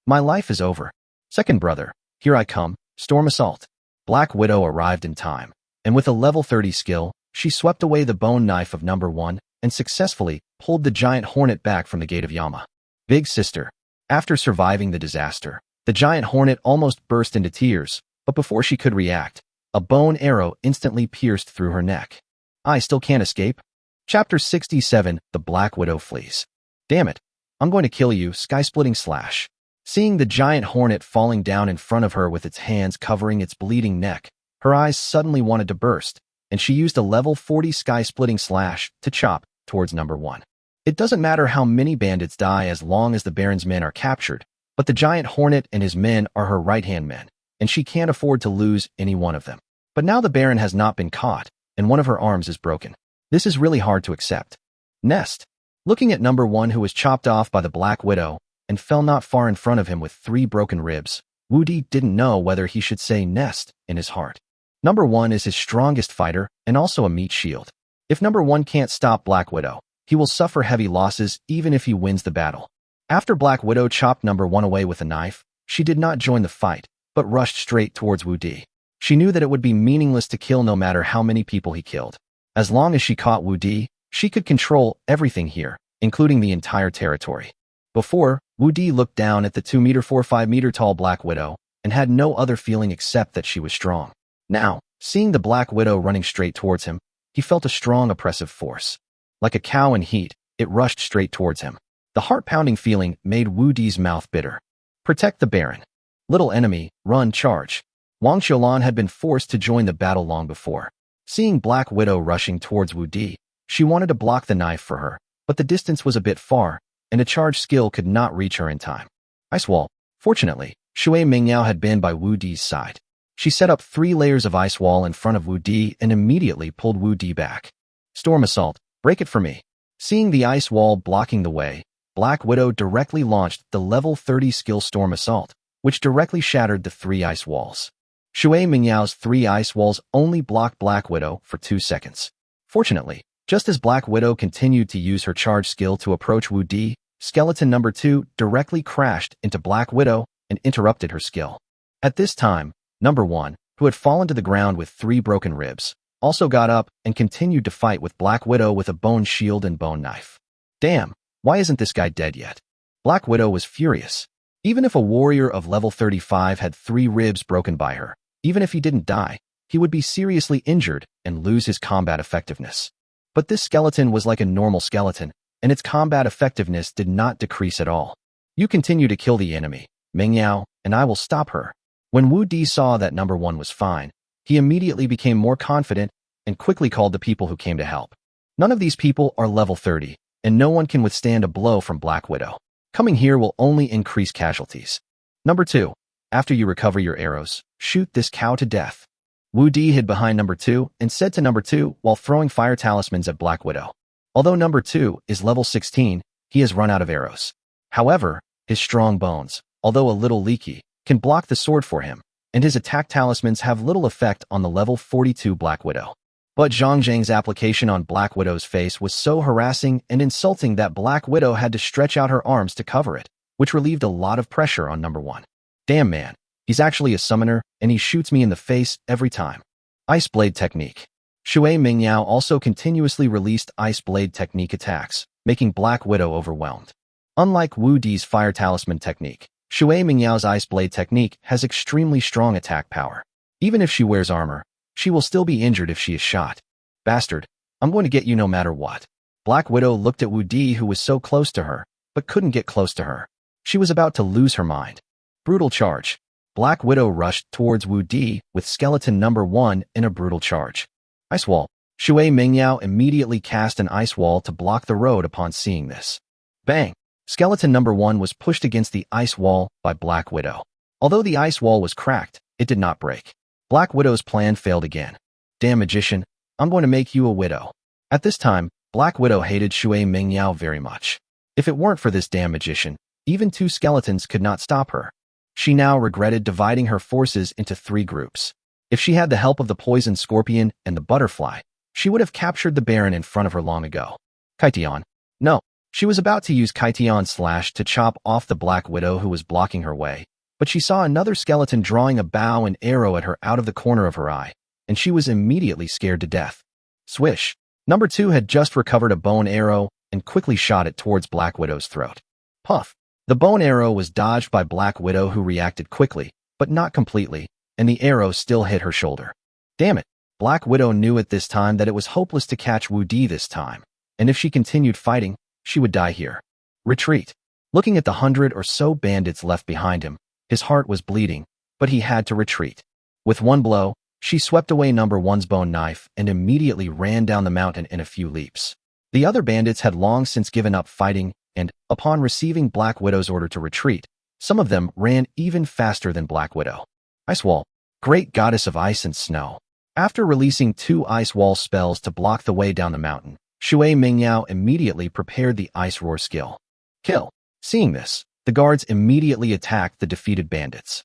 My life is over. Second brother, here I come, storm assault. Black Widow arrived in time, and with a level 30 skill, she swept away the bone knife of number 1 and successfully pulled the giant hornet back from the gate of Yama. Big sister. After surviving the disaster, the giant hornet almost burst into tears, but before she could react, a bone arrow instantly pierced through her neck. I still can't escape? Chapter 67, The Black Widow Flees. Damn it. I'm going to kill you, sky-splitting slash. Seeing the giant hornet falling down in front of her with its hands covering its bleeding neck, her eyes suddenly wanted to burst, and she used a level 40 sky-splitting slash to chop towards number 1. It doesn't matter how many bandits die as long as the Baron's men are captured, but the giant hornet and his men are her right-hand men, and she can't afford to lose any one of them. But now the Baron has not been caught, and one of her arms is broken. This is really hard to accept. Nest. Looking at number 1 who was chopped off by the Black Widow and fell not far in front of him with 3 broken ribs, Woody didn't know whether he should say Nest in his heart. Number 1 is his strongest fighter and also a meat shield. If number 1 can't stop Black Widow, he will suffer heavy losses even if he wins the battle. After Black Widow chopped number 1 away with a knife, she did not join the fight, but rushed straight towards Woody. She knew that it would be meaningless to kill no matter how many people he killed. As long as she caught Woody, she could control everything here, including the entire territory. Before, Woody looked down at the 2-4-5 tall Black Widow and had no other feeling except that she was strong. Now, seeing the Black Widow running straight towards him, he felt a strong oppressive force. Like a cow in heat, it rushed straight towards him. The heart-pounding feeling made Woody's mouth bitter. Protect the Baron. Little enemy, run, charge. Wang Xiaolan had been forced to join the battle long before. Seeing Black Widow rushing towards Woody, she wanted to block the knife for her, but the distance was a bit far, and a charge skill could not reach her in time. Ice wall. Fortunately, Shui Mingyao had been by Woody's side. She set up 3 layers of ice wall in front of Woody and immediately pulled Woody back. Storm assault. Break it for me. Seeing the ice wall blocking the way, Black Widow directly launched the level 30 skill Storm Assault, which directly shattered the 3 ice walls. Shui Mingyao's 3 ice walls only blocked Black Widow for 2 seconds. Fortunately, just as Black Widow continued to use her charge skill to approach Woody, skeleton number 2 directly crashed into Black Widow and interrupted her skill. At this time, number 1, who had fallen to the ground with 3 broken ribs, also got up and continued to fight with Black Widow with a bone shield and bone knife. Damn, why isn't this guy dead yet? Black Widow was furious. Even if a warrior of level 35 had 3 ribs broken by her, even if he didn't die, he would be seriously injured and lose his combat effectiveness. But this skeleton was like a normal skeleton, and its combat effectiveness did not decrease at all. You continue to kill the enemy, Mingyao, and I will stop her. When Wu Di saw that number 1 was fine, he immediately became more confident and quickly called the people who came to help. None of these people are level 30, and no one can withstand a blow from Black Widow. Coming here will only increase casualties. Number 2. After you recover your arrows, shoot this cow to death. Wu Di hid behind number 2 and said to number 2 while throwing fire talismans at Black Widow. Although number 2 is level 16, he has run out of arrows. However, his strong bones, although a little leaky, can block the sword for him, and his attack talismans have little effect on the level 42 Black Widow. But Zhang Zhang's application on Black Widow's face was so harassing and insulting that Black Widow had to stretch out her arms to cover it, which relieved a lot of pressure on number 1. Damn man, he's actually a summoner, and he shoots me in the face every time. Ice Blade Technique. Shui Mingyao also continuously released Ice Blade Technique attacks, making Black Widow overwhelmed. Unlike Wu Di's Fire Talisman Technique, Shui Mingyao's Ice Blade Technique has extremely strong attack power. Even if she wears armor, she will still be injured if she is shot. Bastard, I'm going to get you no matter what. Black Widow looked at Wu Di who was so close to her, but couldn't get close to her. She was about to lose her mind. Brutal charge. Black Widow rushed towards Wu Di with skeleton number 1 in a brutal charge. Ice wall. Shui Mingyao immediately cast an ice wall to block the road upon seeing this. Bang! Skeleton number 1 was pushed against the ice wall by Black Widow. Although the ice wall was cracked, it did not break. Black Widow's plan failed again. Damn magician, I'm going to make you a widow. At this time, Black Widow hated Shui Mingyao very much. If it weren't for this damn magician, even 2 skeletons could not stop her. She now regretted dividing her forces into 3 groups. If she had the help of the poison scorpion and the butterfly, she would have captured the Baron in front of her long ago. Kaitian. No, She was about to use Kaition's slash to chop off the Black Widow who was blocking her way, but she saw another skeleton drawing a bow and arrow at her out of the corner of her eye, and she was immediately scared to death. Swish! Number 2 had just recovered a bow and arrow and quickly shot it towards Black Widow's throat. Puff! The bow and arrow was dodged by Black Widow, who reacted quickly, but not completely, and the arrow still hit her shoulder. Damn it! Black Widow knew at this time that it was hopeless to catch Wu Di this time, and if she continued fighting, she would die here. Retreat! Looking at the 100 or so bandits left behind him, his heart was bleeding, but he had to retreat. With one blow, she swept away number 1's bone knife and immediately ran down the mountain in a few leaps. The other bandits had long since given up fighting, and, upon receiving Black Widow's order to retreat, some of them ran even faster than Black Widow. Ice Wall, great goddess of ice and snow. After releasing 2 ice wall spells to block the way down the mountain, Shui Mingyao immediately prepared the Ice Roar skill. Kill! Seeing this, the guards immediately attacked the defeated bandits.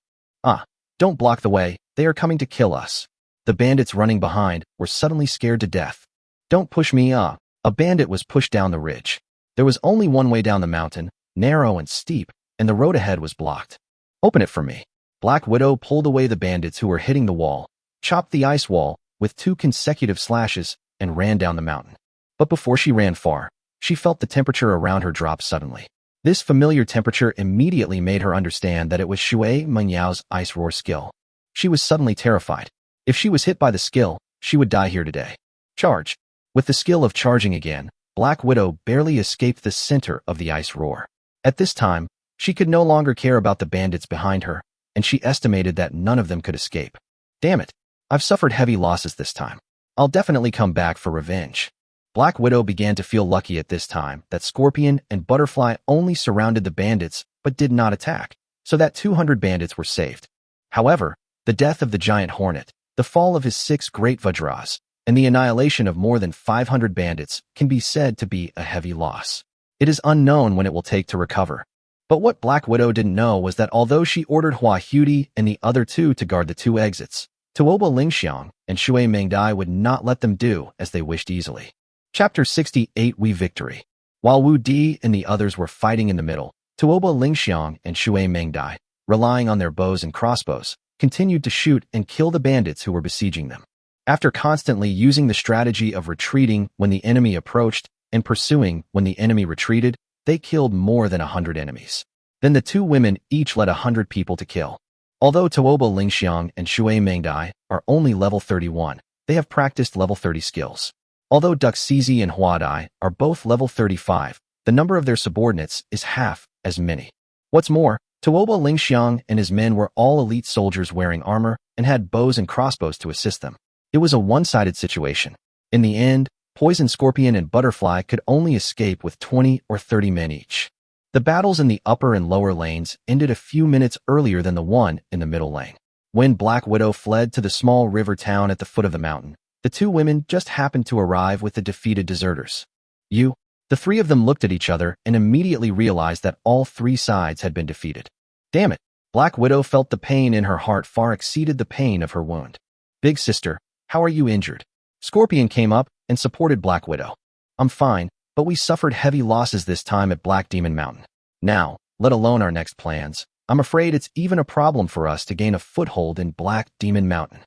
Don't block the way, they are coming to kill us. The bandits running behind were suddenly scared to death. Don't push me up. A bandit was pushed down the ridge. There was only one way down the mountain, narrow and steep, and the road ahead was blocked. Open it for me. Black Widow pulled away the bandits who were hitting the wall, chopped the ice wall with 2 consecutive slashes, and ran down the mountain. But before she ran far, she felt the temperature around her drop suddenly. This familiar temperature immediately made her understand that it was Shui Mengyao's Ice Roar skill. She was suddenly terrified. If she was hit by the skill, she would die here today. Charge! With the skill of charging again, Black Widow barely escaped the center of the Ice Roar. At this time, she could no longer care about the bandits behind her, and she estimated that none of them could escape. Damn it! I've suffered heavy losses this time. I'll definitely come back for revenge. Black Widow began to feel lucky at this time that Scorpion and Butterfly only surrounded the bandits but did not attack, so that 200 bandits were saved. However, the death of the giant hornet, the fall of his 6 great Vajras, and the annihilation of more than 500 bandits can be said to be a heavy loss. It is unknown when it will take to recover. But what Black Widow didn't know was that although she ordered Hua Hudi and the other 2 to guard the 2 exits, Tuoba Lingxiang and Shui Mengdai would not let them do as they wished easily. Chapter 68 We Victory. While Wu Di and the others were fighting in the middle, Tuoba Lingxiang and Shui Mengdai, relying on their bows and crossbows, continued to shoot and kill the bandits who were besieging them. After constantly using the strategy of retreating when the enemy approached and pursuing when the enemy retreated, they killed more than 100 enemies. Then the 2 women each led 100 people to kill. Although Tuoba Lingxiang and Shui Mengdai are only level 31, they have practiced level 30 skills. Although Duxizi and Huadai are both level 35, the number of their subordinates is half as many. What's more, Tuoba Lingxiang and his men were all elite soldiers wearing armor and had bows and crossbows to assist them. It was a one-sided situation. In the end, Poison Scorpion and Butterfly could only escape with 20 or 30 men each. The battles in the upper and lower lanes ended a few minutes earlier than the one in the middle lane. When Black Widow fled to the small river town at the foot of the mountain, the 2 women just happened to arrive with the defeated deserters. The 3 of them looked at each other and immediately realized that all 3 sides had been defeated. Damn it! Black Widow felt the pain in her heart far exceeded the pain of her wound. Big sister, how are you injured? Scorpion came up and supported Black Widow. I'm fine, but we suffered heavy losses this time at Black Demon Mountain. Now, let alone our next plans, I'm afraid it's even a problem for us to gain a foothold in Black Demon Mountain.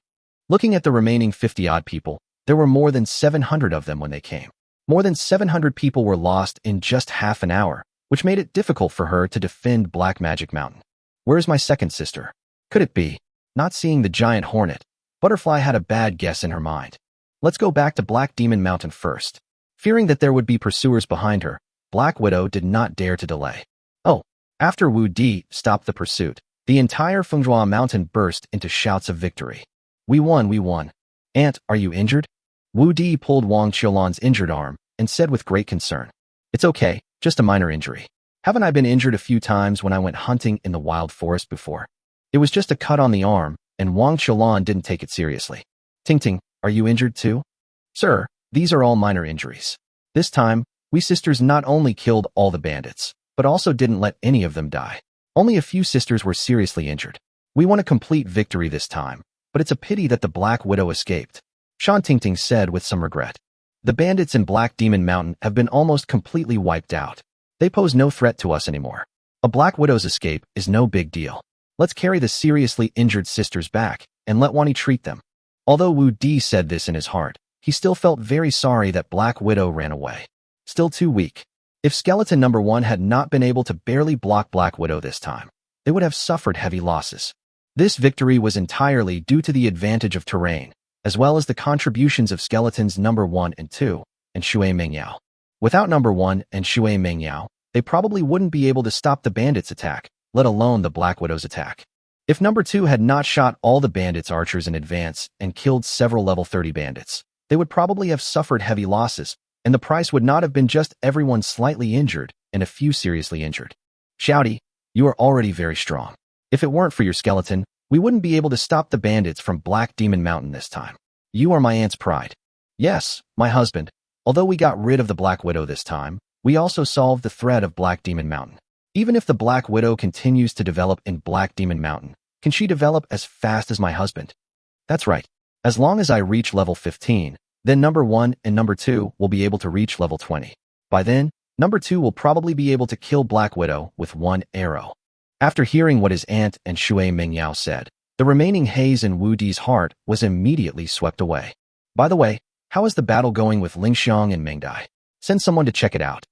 Looking at the remaining 50-odd people, there were more than 700 of them when they came. More than 700 people were lost in just half an hour, which made it difficult for her to defend Black Magic Mountain. Where's my second sister? Could it be? Not seeing the giant hornet, Butterfly had a bad guess in her mind. Let's go back to Black Demon Mountain first. Fearing that there would be pursuers behind her, Black Widow did not dare to delay. After Wu Di stopped the pursuit, the entire Fengjua Mountain burst into shouts of victory. We won, we won. Aunt, are you injured? Wu Di pulled Wang Qiulan's injured arm and said with great concern. It's okay, just a minor injury. Haven't I been injured a few times when I went hunting in the wild forest before? It was just a cut on the arm, and Wang Qiulan didn't take it seriously. Ting Ting, are you injured too? Sir, these are all minor injuries. This time, we sisters not only killed all the bandits, but also didn't let any of them die. Only a few sisters were seriously injured. We won a complete victory this time, but it's a pity that the Black Widow escaped. Shan Tingting said with some regret. The bandits in Black Demon Mountain have been almost completely wiped out. They pose no threat to us anymore. A Black Widow's escape is no big deal. Let's carry the seriously injured sisters back and let Wani treat them. Although Wu Di said this in his heart, he still felt very sorry that Black Widow ran away. Still too weak. If Skeleton number 1 had not been able to barely block Black Widow this time, they would have suffered heavy losses. This victory was entirely due to the advantage of terrain, as well as the contributions of Skeletons number 1 and 2, and Shui Mengyao. Without number 1 and Shui Mengyao, they probably wouldn't be able to stop the bandits' attack, let alone the Black Widow's attack. If number 2 had not shot all the bandits' archers in advance and killed several level 30 bandits, they would probably have suffered heavy losses, and the price would not have been just everyone slightly injured and a few seriously injured. Shouty, you are already very strong. If it weren't for your skeleton, we wouldn't be able to stop the bandits from Black Demon Mountain this time. You are my aunt's pride. Yes, my husband. Although we got rid of the Black Widow this time, we also solved the threat of Black Demon Mountain. Even if the Black Widow continues to develop in Black Demon Mountain, can she develop as fast as my husband? That's right. As long as I reach level 15, then number 1 and number 2 will be able to reach level 20. By then, number 2 will probably be able to kill Black Widow with one arrow. After hearing what his aunt and Shui Mengyao said, the remaining haze in Wu Di's heart was immediately swept away. By the way, how is the battle going with Lingxiang and Mengdai? Send someone to check it out.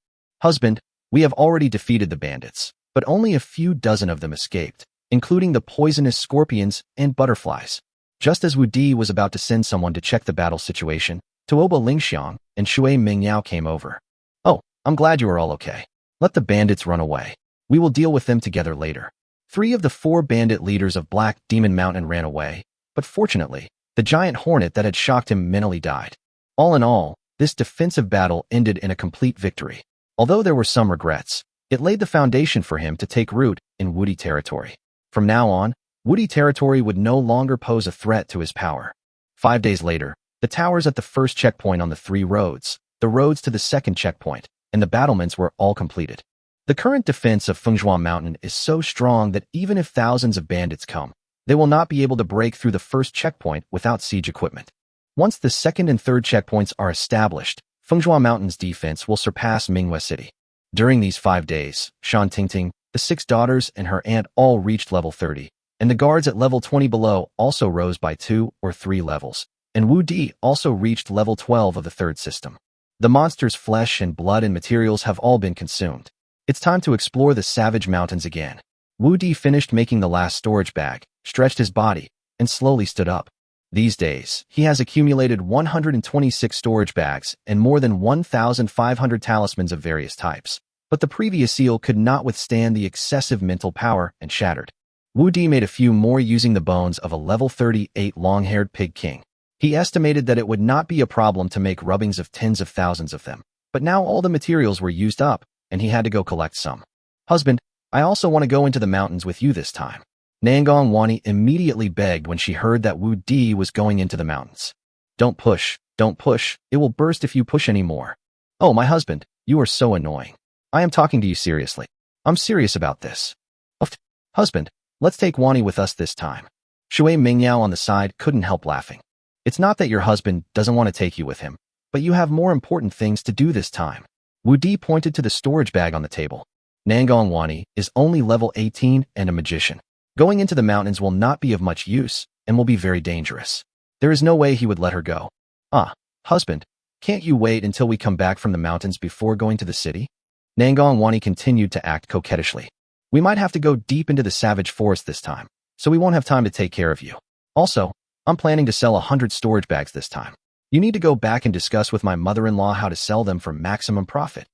Husband, we have already defeated the bandits, but only a few dozen of them escaped, including the poisonous scorpions and butterflies. Just as Wu Di was about to send someone to check the battle situation, Tuoba Lingxiang and Shui Mengyao came over. Oh, I'm glad you are all okay. Let the bandits run away. We will deal with them together later. 3 of the 4 bandit leaders of Black Demon Mountain ran away, but fortunately, the giant hornet that had shocked him mentally died. All in all, this defensive battle ended in a complete victory. Although there were some regrets, it laid the foundation for him to take root in Wu Di territory. From now on, Wu Di territory would no longer pose a threat to his power. 5 days later, the towers at the first checkpoint on the 3 roads, the roads to the second checkpoint, and the battlements were all completed. The current defense of Fengzhua Mountain is so strong that even if thousands of bandits come, they will not be able to break through the first checkpoint without siege equipment. Once the second and third checkpoints are established, Fengzhua Mountain's defense will surpass Manhwa City. During these 5 days, Shan Tingting, the 6 daughters, and her aunt all reached level 30, and the guards at level 20 below also rose by 2 or 3 levels, and Wu Di also reached level 12 of the third system. The monster's flesh and blood and materials have all been consumed. It's time to explore the Savage Mountains again. Wu Di finished making the last storage bag, stretched his body, and slowly stood up. These days, he has accumulated 126 storage bags and more than 1,500 talismans of various types. But the previous seal could not withstand the excessive mental power and shattered. Wu Di made a few more using the bones of a level 38 long-haired pig king. He estimated that it would not be a problem to make rubbings of tens of thousands of them. But now all the materials were used up, and he had to go collect some. Husband, I also want to go into the mountains with you this time. Nangong Wani immediately begged when she heard that Wu Di was going into the mountains. Don't push, it will burst if you push any more. Oh, my husband, you are so annoying. I am talking to you seriously. I'm serious about this. Husband, let's take Wani with us this time. Shui Mengyao on the side couldn't help laughing. It's not that your husband doesn't want to take you with him, but you have more important things to do this time. Wu Di pointed to the storage bag on the table. Nangong Wani is only level 18 and a magician. Going into the mountains will not be of much use and will be very dangerous. There is no way he would let her go. Husband, can't you wait until we come back from the mountains before going to the city? Nangong Wani continued to act coquettishly. We might have to go deep into the savage forest this time, so we won't have time to take care of you. Also, I'm planning to sell 100 storage bags this time. You need to go back and discuss with my mother-in-law how to sell them for maximum profit.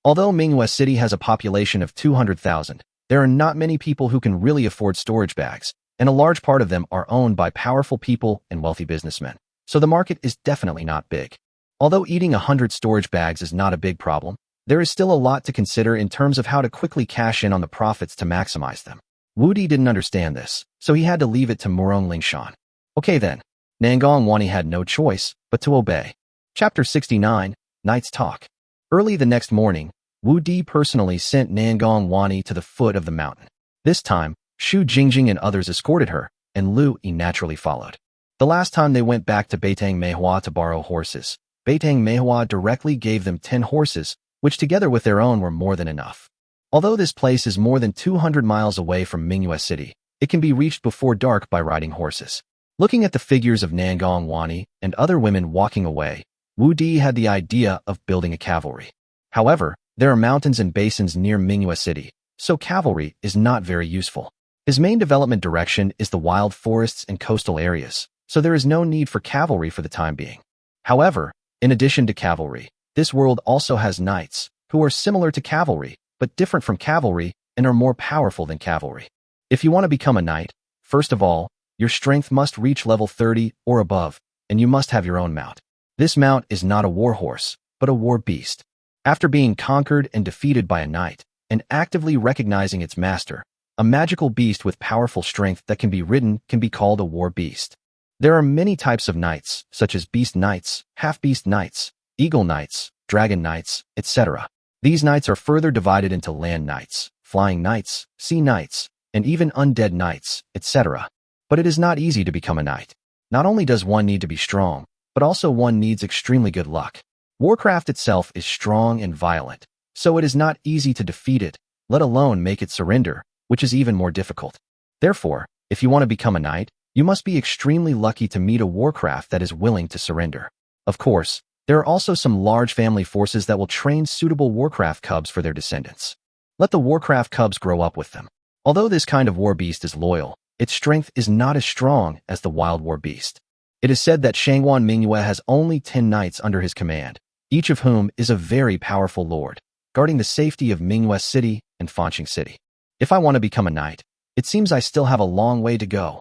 Although Manhwa City has a population of 200,000, there are not many people who can really afford storage bags, and a large part of them are owned by powerful people and wealthy businessmen. So the market is definitely not big. Although eating 100 storage bags is not a big problem, there is still a lot to consider in terms of how to quickly cash in on the profits to maximize them. Wu Di didn't understand this, so he had to leave it to Murong Lingshan. Okay then. Nangong Wani had no choice but to obey. Chapter 69, Night's Talk. Early the next morning, Wu Di personally sent Nangong Wani to the foot of the mountain. This time, Xu Jingjing and others escorted her, and Lu Yi naturally followed. The last time they went back to Beitang Manhwa to borrow horses, Beitang Manhwa directly gave them 10 horses, which together with their own were more than enough. Although this place is more than 200 miles away from Manhwa City, it can be reached before dark by riding horses. Looking at the figures of Nangong Wani and other women walking away, Wu Di had the idea of building a cavalry. However, there are mountains and basins near Manhwa City, so cavalry is not very useful. His main development direction is the wild forests and coastal areas, so there is no need for cavalry for the time being. However, in addition to cavalry, this world also has knights, who are similar to cavalry, but different from cavalry and are more powerful than cavalry. If you want to become a knight, first of all, your strength must reach level 30 or above, and you must have your own mount. This mount is not a war horse, but a war beast. After being conquered and defeated by a knight, and actively recognizing its master, a magical beast with powerful strength that can be ridden can be called a war beast. There are many types of knights, such as beast knights, half-beast knights, eagle knights, dragon knights, etc. These knights are further divided into land knights, flying knights, sea knights, and even undead knights, etc. But it is not easy to become a knight. Not only does one need to be strong, but also one needs extremely good luck. Warcraft itself is strong and violent, so it is not easy to defeat it, let alone make it surrender, which is even more difficult. Therefore, if you want to become a knight, you must be extremely lucky to meet a Warcraft that is willing to surrender. Of course, there are also some large family forces that will train suitable Warcraft cubs for their descendants. Let the Warcraft cubs grow up with them. Although this kind of war beast is loyal, its strength is not as strong as the wild war beast. It is said that Shangwan Mingyue has only 10 knights under his command, each of whom is a very powerful lord, guarding the safety of Manhwa City and Fancheng City. If I want to become a knight, it seems I still have a long way to go.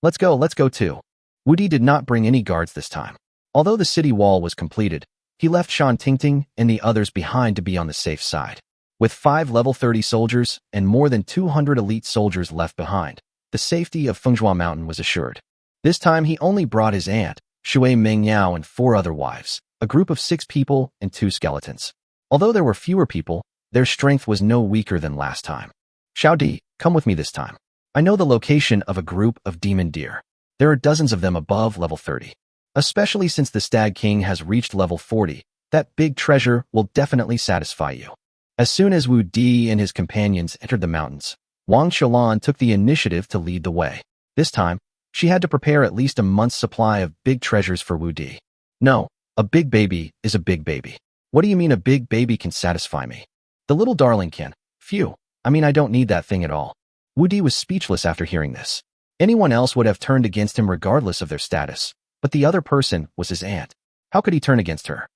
Let's go too. Wu Di did not bring any guards this time. Although the city wall was completed, he left Shan Tingting and the others behind to be on the safe side. With 5 level 30 soldiers and more than 200 elite soldiers left behind, the safety of Fengjua Mountain was assured. This time he only brought his aunt, Shui Mingyao, and 4 other wives, a group of 6 people and 2 skeletons. Although there were fewer people, their strength was no weaker than last time. Xiao Di, come with me this time. I know the location of a group of demon deer. There are dozens of them above level 30. Especially since the Stag King has reached level 40, that big treasure will definitely satisfy you. As soon as Wu Di and his companions entered the mountains, Wang Xiaolan took the initiative to lead the way. This time, she had to prepare at least a month's supply of big treasures for Wu Di. No, a big baby is a big baby. What do you mean a big baby can satisfy me? The little darling can. Phew, I don't need that thing at all. Wu Di was speechless after hearing this. Anyone else would have turned against him regardless of their status, but the other person was his aunt. How could he turn against her?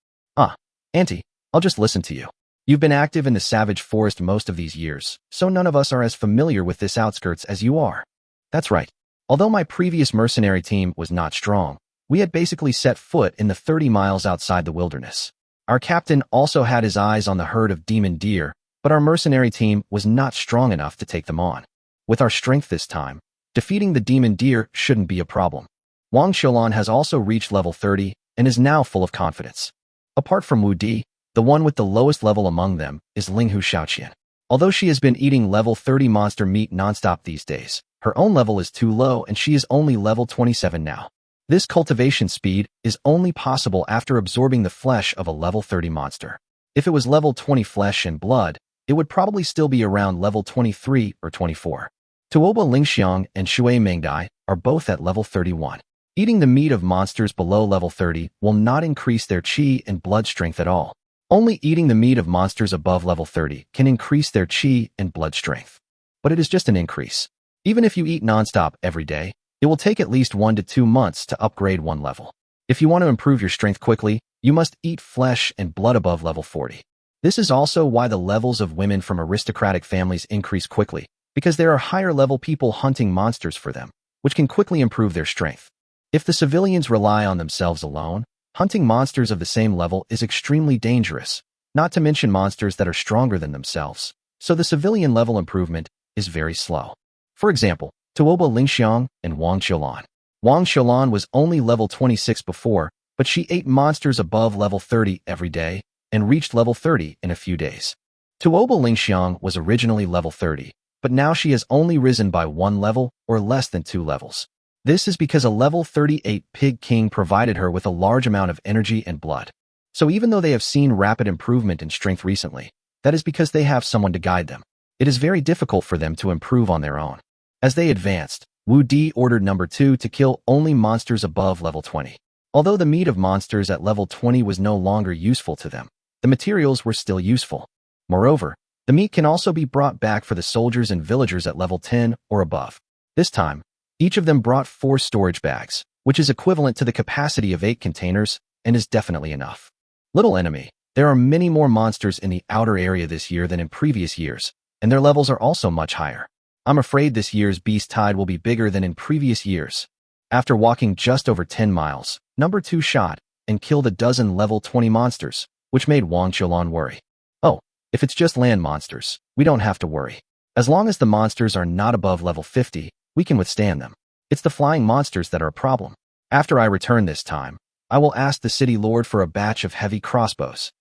Auntie, I'll just listen to you. You've been active in the savage forest most of these years, so none of us are as familiar with this outskirts as you are. That's right. Although my previous mercenary team was not strong, we had basically set foot in the 30 miles outside the wilderness. Our captain also had his eyes on the herd of demon deer, but our mercenary team was not strong enough to take them on. With our strength this time, defeating the demon deer shouldn't be a problem. Wang Xiaolan has also reached level 30 and is now full of confidence. Apart from Wu Di, the one with the lowest level among them is Linghu Xiaoqian. Although she has been eating level 30 monster meat nonstop these days, her own level is too low and she is only level 27 now. This cultivation speed is only possible after absorbing the flesh of a level 30 monster. If it was level 20 flesh and blood, it would probably still be around level 23 or 24. Tuoba Lingxiang and Shui Mengdai are both at level 31. Eating the meat of monsters below level 30 will not increase their qi and blood strength at all. Only eating the meat of monsters above level 30 can increase their qi and blood strength. But it is just an increase. Even if you eat nonstop every day, it will take at least 1 to 2 months to upgrade 1 level. If you want to improve your strength quickly, you must eat flesh and blood above level 40. This is also why the levels of women from aristocratic families increase quickly, because there are higher level people hunting monsters for them, which can quickly improve their strength. If the civilians rely on themselves alone, hunting monsters of the same level is extremely dangerous, not to mention monsters that are stronger than themselves, so the civilian level improvement is very slow. For example, Tuoba Lingxiang and Wang Xiaolan. Wang Xiaolan was only level 26 before, but she ate monsters above level 30 every day and reached level 30 in a few days. Tuoba Lingxiang was originally level 30, but now she has only risen by 1 level or less than 2 levels. This is because a level 38 Pig King provided her with a large amount of energy and blood. So even though they have seen rapid improvement in strength recently, that is because they have someone to guide them. It is very difficult for them to improve on their own. As they advanced, Wu Di ordered number 2 to kill only monsters above level 20. Although the meat of monsters at level 20 was no longer useful to them, the materials were still useful. Moreover, the meat can also be brought back for the soldiers and villagers at level 10 or above. This time, each of them brought 4 storage bags, which is equivalent to the capacity of 8 containers and is definitely enough. Little enemy, there are many more monsters in the outer area this year than in previous years, and their levels are also much higher. I'm afraid this year's beast tide will be bigger than in previous years. After walking just over 10 miles, number 2 shot and killed a dozen level 20 monsters, which made Wang Qiulan worry. Oh, if it's just land monsters, we don't have to worry. As long as the monsters are not above level 50, we can withstand them. It's the flying monsters that are a problem. After I return this time, I will ask the city lord for a batch of heavy crossbows.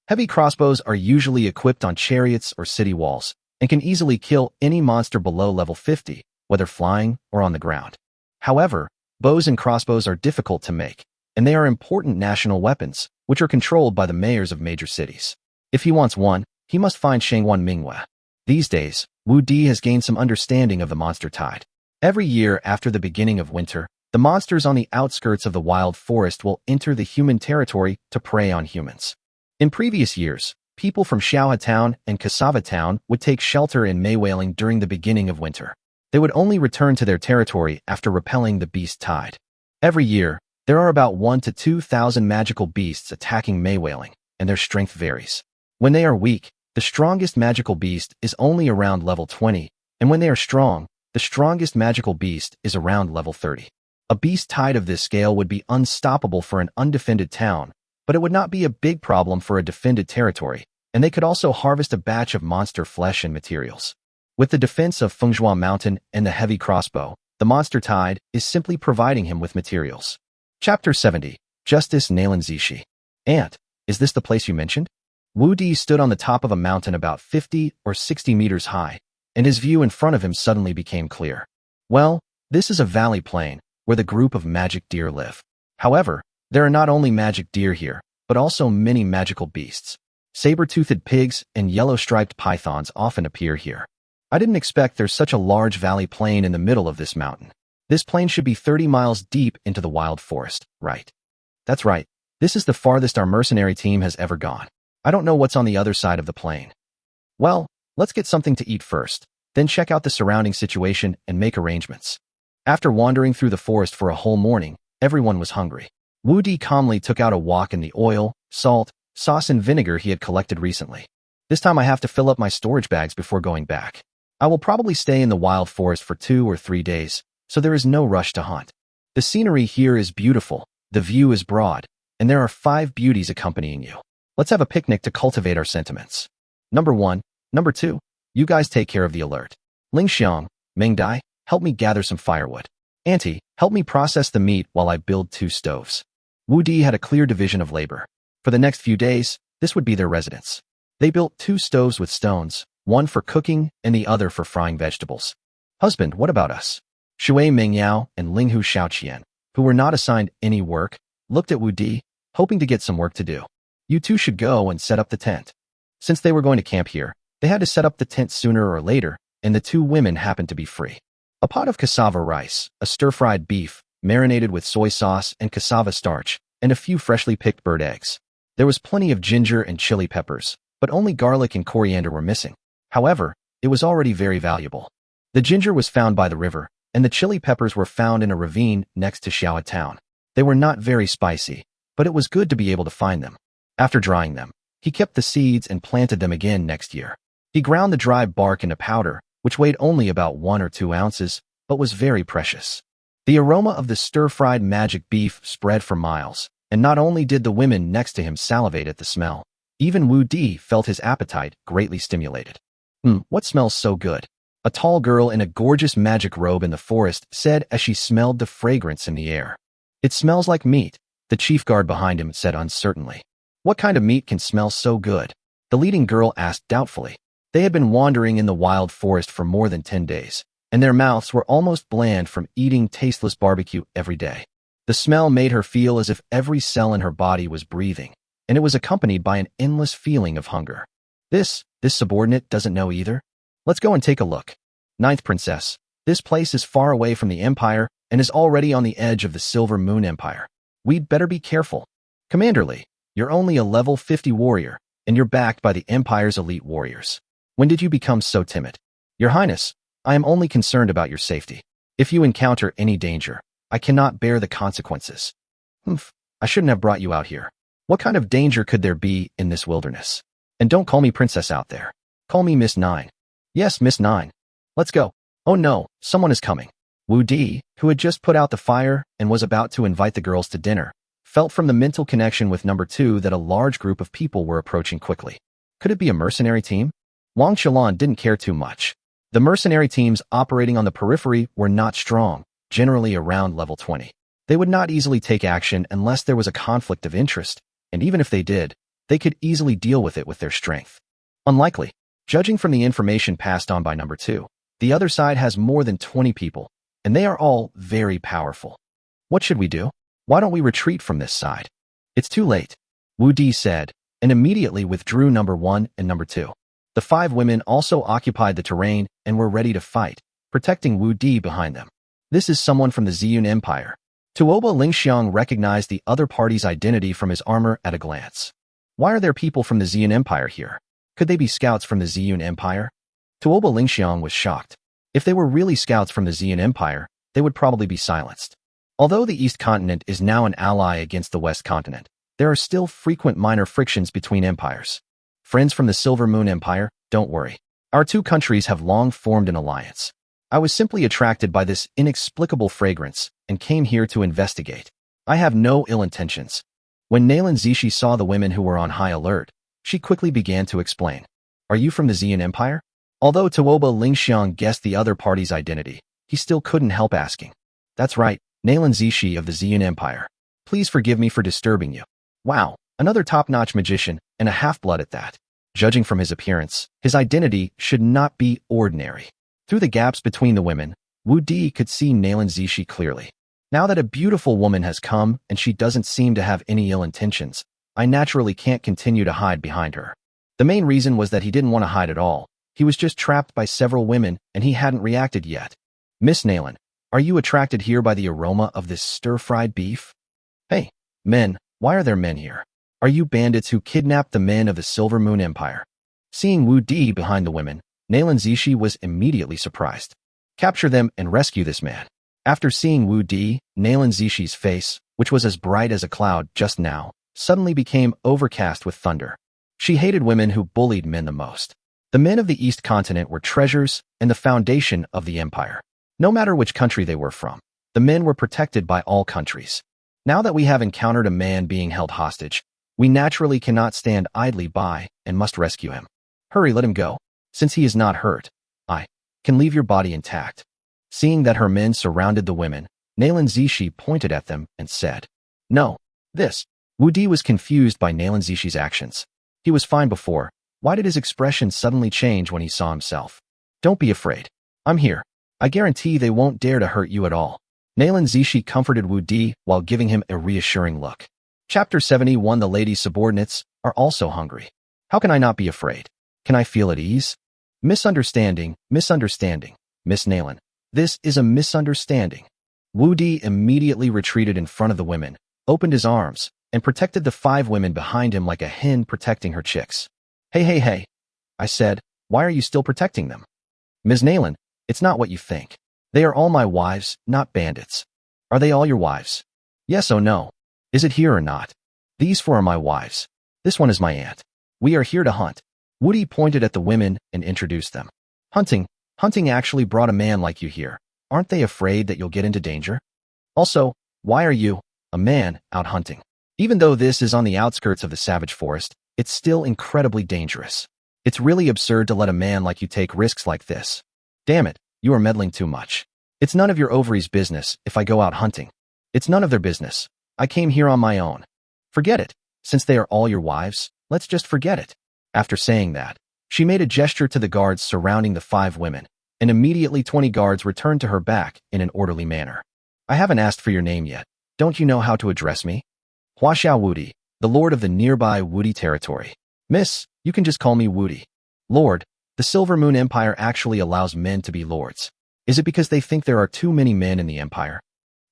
Heavy crossbows are usually equipped on chariots or city walls and can easily kill any monster below level 50, whether flying or on the ground. However, bows and crossbows are difficult to make, and they are important national weapons, which are controlled by the mayors of major cities. If he wants one, he must find Shangwan Minghua. These days, Wu Di has gained some understanding of the monster tide. Every year after the beginning of winter, the monsters on the outskirts of the wild forest will enter the human territory to prey on humans. In previous years, people from Xiaohe Town and Cassava Town would take shelter in Maywailing during the beginning of winter. They would only return to their territory after repelling the beast tide. Every year, there are about 1,000 to 2,000 magical beasts attacking Maywailing, and their strength varies. When they are weak, the strongest magical beast is only around level 20, and when they are strong, the strongest magical beast is around level 30. A beast tide of this scale would be unstoppable for an undefended town, but it would not be a big problem for a defended territory, and they could also harvest a batch of monster flesh and materials. With the defense of Fengzhua Mountain and the heavy crossbow, the monster tide is simply providing him with materials. Chapter 70, Justice Nalan Zishi. Aunt, is this the place you mentioned? Wu Di stood on the top of a mountain about 50 or 60 meters high, and his view in front of him suddenly became clear. Well, this is a valley plain, where the group of magic deer live. However, there are not only magic deer here, but also many magical beasts. Saber-toothed pigs and yellow-striped pythons often appear here. I didn't expect there's such a large valley plain in the middle of this mountain. This plain should be 30 miles deep into the wild forest, right? That's right. This is the farthest our mercenary team has ever gone. I don't know what's on the other side of the plain. Well, let's get something to eat first, then check out the surrounding situation and make arrangements. After wandering through the forest for a whole morning, everyone was hungry. Wu Di calmly took out a wok in the oil, salt, sauce and vinegar he had collected recently. This time I have to fill up my storage bags before going back. I will probably stay in the wild forest for 2 or 3 days, so there is no rush to hunt. The scenery here is beautiful, the view is broad, and there are 5 beauties accompanying you. Let's have a picnic to cultivate our sentiments. Number 1, Number 2, you guys take care of the alert. Ling Xiang, Meng Dai, help me gather some firewood. Auntie, help me process the meat while I build 2 stoves. Wu Di had a clear division of labor. For the next few days, this would be their residence. They built 2 stoves with stones, one for cooking and the other for frying vegetables. Husband, what about us? Shui Mengyao and Linghu Xiaoqian, who were not assigned any work, looked at Wu Di, hoping to get some work to do. You 2 should go and set up the tent. Since they were going to camp here, they had to set up the tent sooner or later, and the 2 women happened to be free. A pot of cassava rice, a stir-fried beef, marinated with soy sauce and cassava starch, and a few freshly picked bird eggs. There was plenty of ginger and chili peppers, but only garlic and coriander were missing. However, it was already very valuable. The ginger was found by the river, and the chili peppers were found in a ravine next to Xiaohe Town. They were not very spicy, but it was good to be able to find them. After drying them, he kept the seeds and planted them again next year. He ground the dry bark into powder, which weighed only about 1 or 2 ounces, but was very precious. The aroma of the stir-fried magic beef spread for miles, and not only did the women next to him salivate at the smell, even Wu Di felt his appetite greatly stimulated. What smells so good? A tall girl in a gorgeous magic robe in the forest said as she smelled the fragrance in the air. It smells like meat, the chief guard behind him said uncertainly. What kind of meat can smell so good? The leading girl asked doubtfully. They had been wandering in the wild forest for more than 10 days, and their mouths were almost bland from eating tasteless barbecue every day. The smell made her feel as if every cell in her body was breathing, and it was accompanied by an endless feeling of hunger. This subordinate doesn't know either? Let's go and take a look. Ninth Princess. This place is far away from the Empire and is already on the edge of the Silver Moon Empire. We'd better be careful. Commander Lee, you're only a level 50 warrior, and you're backed by the Empire's elite warriors. When did you become so timid? Your Highness, I am only concerned about your safety. If you encounter any danger, I cannot bear the consequences. I shouldn't have brought you out here. What kind of danger could there be in this wilderness? And don't call me Princess out there. Call me Miss Nine. Yes, Miss Nine. Let's go. Oh no, someone is coming. Wu Di, who had just put out the fire and was about to invite the girls to dinner, felt from the mental connection with number 2 that a large group of people were approaching quickly. Could it be a mercenary team? Wang Xiaolan didn't care too much. The mercenary teams operating on the periphery were not strong, generally around level 20. They would not easily take action unless there was a conflict of interest, and even if they did, they could easily deal with it with their strength. Unlikely. Judging from the information passed on by number 2, the other side has more than 20 people, and they are all very powerful. What should we do? Why don't we retreat from this side? It's too late, Wu Di said, and immediately withdrew number 1 and number 2. The 5 women also occupied the terrain and were ready to fight, protecting Wu Di behind them. This is someone from the Ziyun Empire. Tuoba Lingxiang recognized the other party's identity from his armor at a glance. Why are there people from the Ziyun Empire here? Could they be scouts from the Ziyun Empire? Tuoba Lingxiang was shocked. If they were really scouts from the Ziyun Empire, they would probably be silenced. Although the East Continent is now an ally against the West Continent, there are still frequent minor frictions between empires. Friends from the Silver Moon Empire, don't worry. Our 2 countries have long formed an alliance. I was simply attracted by this inexplicable fragrance and came here to investigate. I have no ill intentions. When Nalan Zishi saw the women who were on high alert, she quickly began to explain. Are you from the Ziyun Empire? Although Tuoba Lingxiang guessed the other party's identity, he still couldn't help asking. That's right, Nalan Zishi of the Ziyun Empire. Please forgive me for disturbing you. Wow, another top-notch magician, and a half-blood at that. Judging from his appearance, his identity should not be ordinary. Through the gaps between the women, Wu Di could see Nalan Zishi clearly. Now that a beautiful woman has come and she doesn't seem to have any ill intentions, I naturally can't continue to hide behind her. The main reason was that he didn't want to hide at all. He was just trapped by several women and he hadn't reacted yet. Miss Nalan, are you attracted here by the aroma of this stir-fried beef? Hey, men, why are there men here? Are you bandits who kidnapped the men of the Silver Moon Empire? Seeing Wu Di behind the women, Nalan Zishi was immediately surprised. Capture them and rescue this man. After seeing Wu Di, Nalan Zishi's face, which was as bright as a cloud just now, suddenly became overcast with thunder. She hated women who bullied men the most. The men of the East Continent were treasures and the foundation of the empire. No matter which country they were from, the men were protected by all countries. Now that we have encountered a man being held hostage, we naturally cannot stand idly by and must rescue him. Hurry, let him go. Since he is not hurt, I can leave your body intact. Seeing that her men surrounded the women, Nalan Zishi pointed at them and said, No, this. Wu Di was confused by Nalan Zishi's actions. He was fine before. Why did his expression suddenly change when he saw himself? Don't be afraid. I'm here. I guarantee they won't dare to hurt you at all. Nalan Zishi comforted Wu Di while giving him a reassuring look. Chapter 71. The ladies' subordinates are also hungry. How can I not be afraid? Can I feel at ease? Misunderstanding, Miss Nalan. This is a misunderstanding. Wu Di immediately retreated in front of the women, opened his arms, and protected the 5 women behind him like a hen protecting her chicks. Hey. I said, why are you still protecting them? Ms. Nalan, it's not what you think. They are all my wives, not bandits. Are they all your wives? Yes or no? Is it here or not? These 4 are my wives. This one is my aunt. We are here to hunt. Wu Di pointed at the women and introduced them. Hunting actually brought a man like you here. Aren't they afraid that you'll get into danger? Also, why are you, a man, out hunting? Even though this is on the outskirts of the savage forest, it's still incredibly dangerous. It's really absurd to let a man like you take risks like this. Damn it, you are meddling too much. It's none of your ovaries' business if I go out hunting. It's none of their business. I came here on my own. Forget it. Since they are all your wives, let's just forget it. After saying that, she made a gesture to the guards surrounding the 5 women, and immediately 20 guards returned to her back in an orderly manner. I haven't asked for your name yet. Don't you know how to address me? Hua Xiao Wu Di. the lord of the nearby Woody territory. Miss, you can just call me Woody. Lord, the Silver Moon Empire actually allows men to be lords. Is it because they think there are too many men in the empire?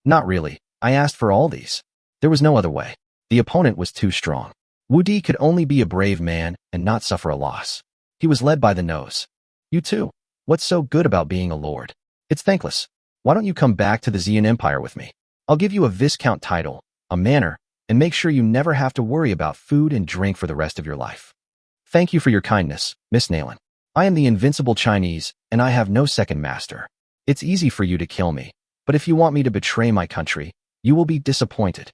Not really. I asked for all these. There was no other way. The opponent was too strong. Woody could only be a brave man and not suffer a loss. He was led by the nose. You too. What's so good about being a lord? It's thankless. Why don't you come back to the Xian Empire with me? I'll give you a Viscount title, a manor, and make sure you never have to worry about food and drink for the rest of your life. Thank you for your kindness, Miss Nayland. I am the invincible Chinese, and I have no second master. It's easy for you to kill me, but if you want me to betray my country, you will be disappointed.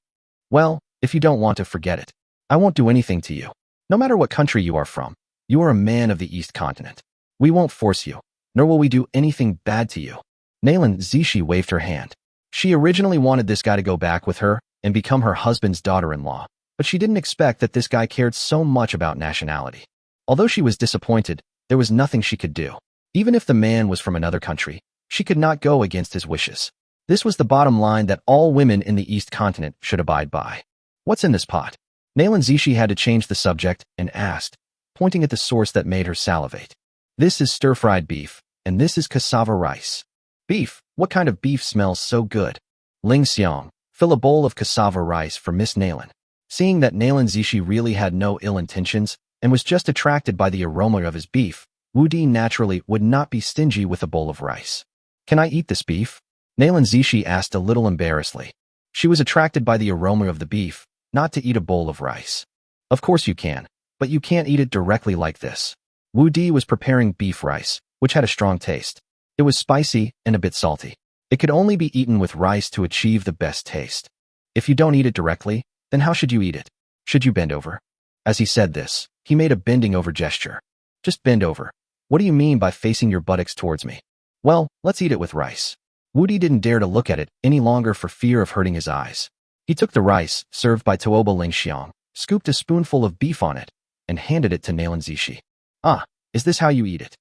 Well, if you don't want to, forget it. I won't do anything to you. No matter what country you are from, you are a man of the East Continent. We won't force you, nor will we do anything bad to you. Nayland Zishi waved her hand. She originally wanted this guy to go back with her and become her husband's daughter-in-law, but she didn't expect that this guy cared so much about nationality. Although she was disappointed, there was nothing she could do. Even if the man was from another country, she could not go against his wishes. This was the bottom line that all women in the East Continent should abide by. What's in this pot? Nayland Zishi had to change the subject and asked, pointing at the source that made her salivate. This is stir-fried beef, and this is cassava rice. Beef? What kind of beef smells so good? Ling Xiong, fill a bowl of cassava rice for Miss Nayland. Seeing that Nayland Zishi really had no ill intentions and was just attracted by the aroma of his beef, Wu Di naturally would not be stingy with a bowl of rice. Can I eat this beef? Nayland Zishi asked a little embarrassedly. She was attracted by the aroma of the beef, not to eat a bowl of rice. Of course you can, but you can't eat it directly like this. Wu Di was preparing beef rice, which had a strong taste. It was spicy and a bit salty. It could only be eaten with rice to achieve the best taste. If you don't eat it directly, then how should you eat it? Should you bend over? As he said this, he made a bending over gesture. Just bend over. What do you mean by facing your buttocks towards me? Well, let's eat it with rice. Wu Di didn't dare to look at it any longer for fear of hurting his eyes. He took the rice, served by Tuoba Ling Xiang, scooped a spoonful of beef on it, and handed it to Nayland Zishi. Ah, is this how you eat it?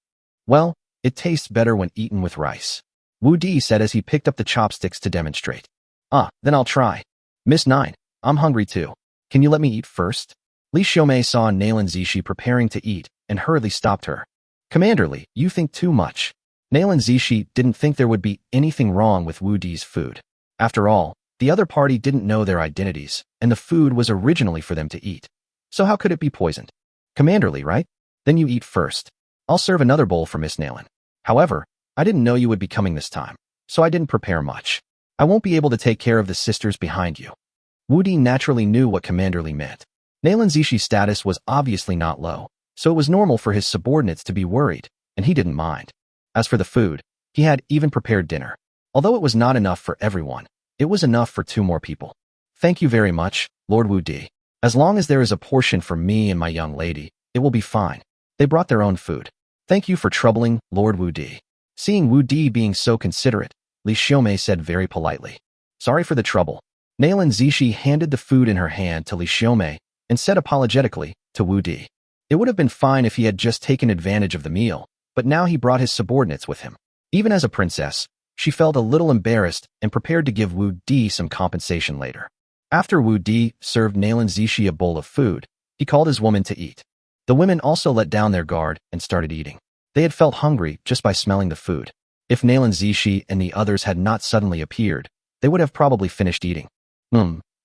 Well, it tastes better when eaten with rice. Wu Di said as he picked up the chopsticks to demonstrate. Ah, then I'll try. Miss Nine, I'm hungry too. Can you let me eat first? Li Xiaomei saw Nayland Zishi preparing to eat and hurriedly stopped her. Commander Li, you think too much. Nayland Zishi didn't think there would be anything wrong with Wu Di's food. After all, the other party didn't know their identities, and the food was originally for them to eat. So how could it be poisoned? Commander Li, right? Then you eat first. I'll serve another bowl for Miss Nayland. However, I didn't know you would be coming this time, so I didn't prepare much. I won't be able to take care of the sisters behind you. Wu Di naturally knew what Commander Li meant. Nayland Zishi's status was obviously not low, so it was normal for his subordinates to be worried, and he didn't mind. As for the food, he had even prepared dinner. Although it was not enough for everyone, it was enough for 2 more people. Thank you very much, Lord Wu Di. As long as there is a portion for me and my young lady, it will be fine. They brought their own food. Thank you for troubling, Lord Wu Di. Seeing Wu Di being so considerate, Li Xiaomei said very politely. Sorry for the trouble. Nayland Zishi handed the food in her hand to Li Xiaomei and said apologetically to Wu Di. It would have been fine if he had just taken advantage of the meal, but now he brought his subordinates with him. Even as a princess, she felt a little embarrassed and prepared to give Wu Di some compensation later. After Wu Di served Nayland Zishi a bowl of food, he called his woman to eat. The women also let down their guard and started eating. They had felt hungry just by smelling the food. If Nayland Zishi and the others had not suddenly appeared, they would have probably finished eating.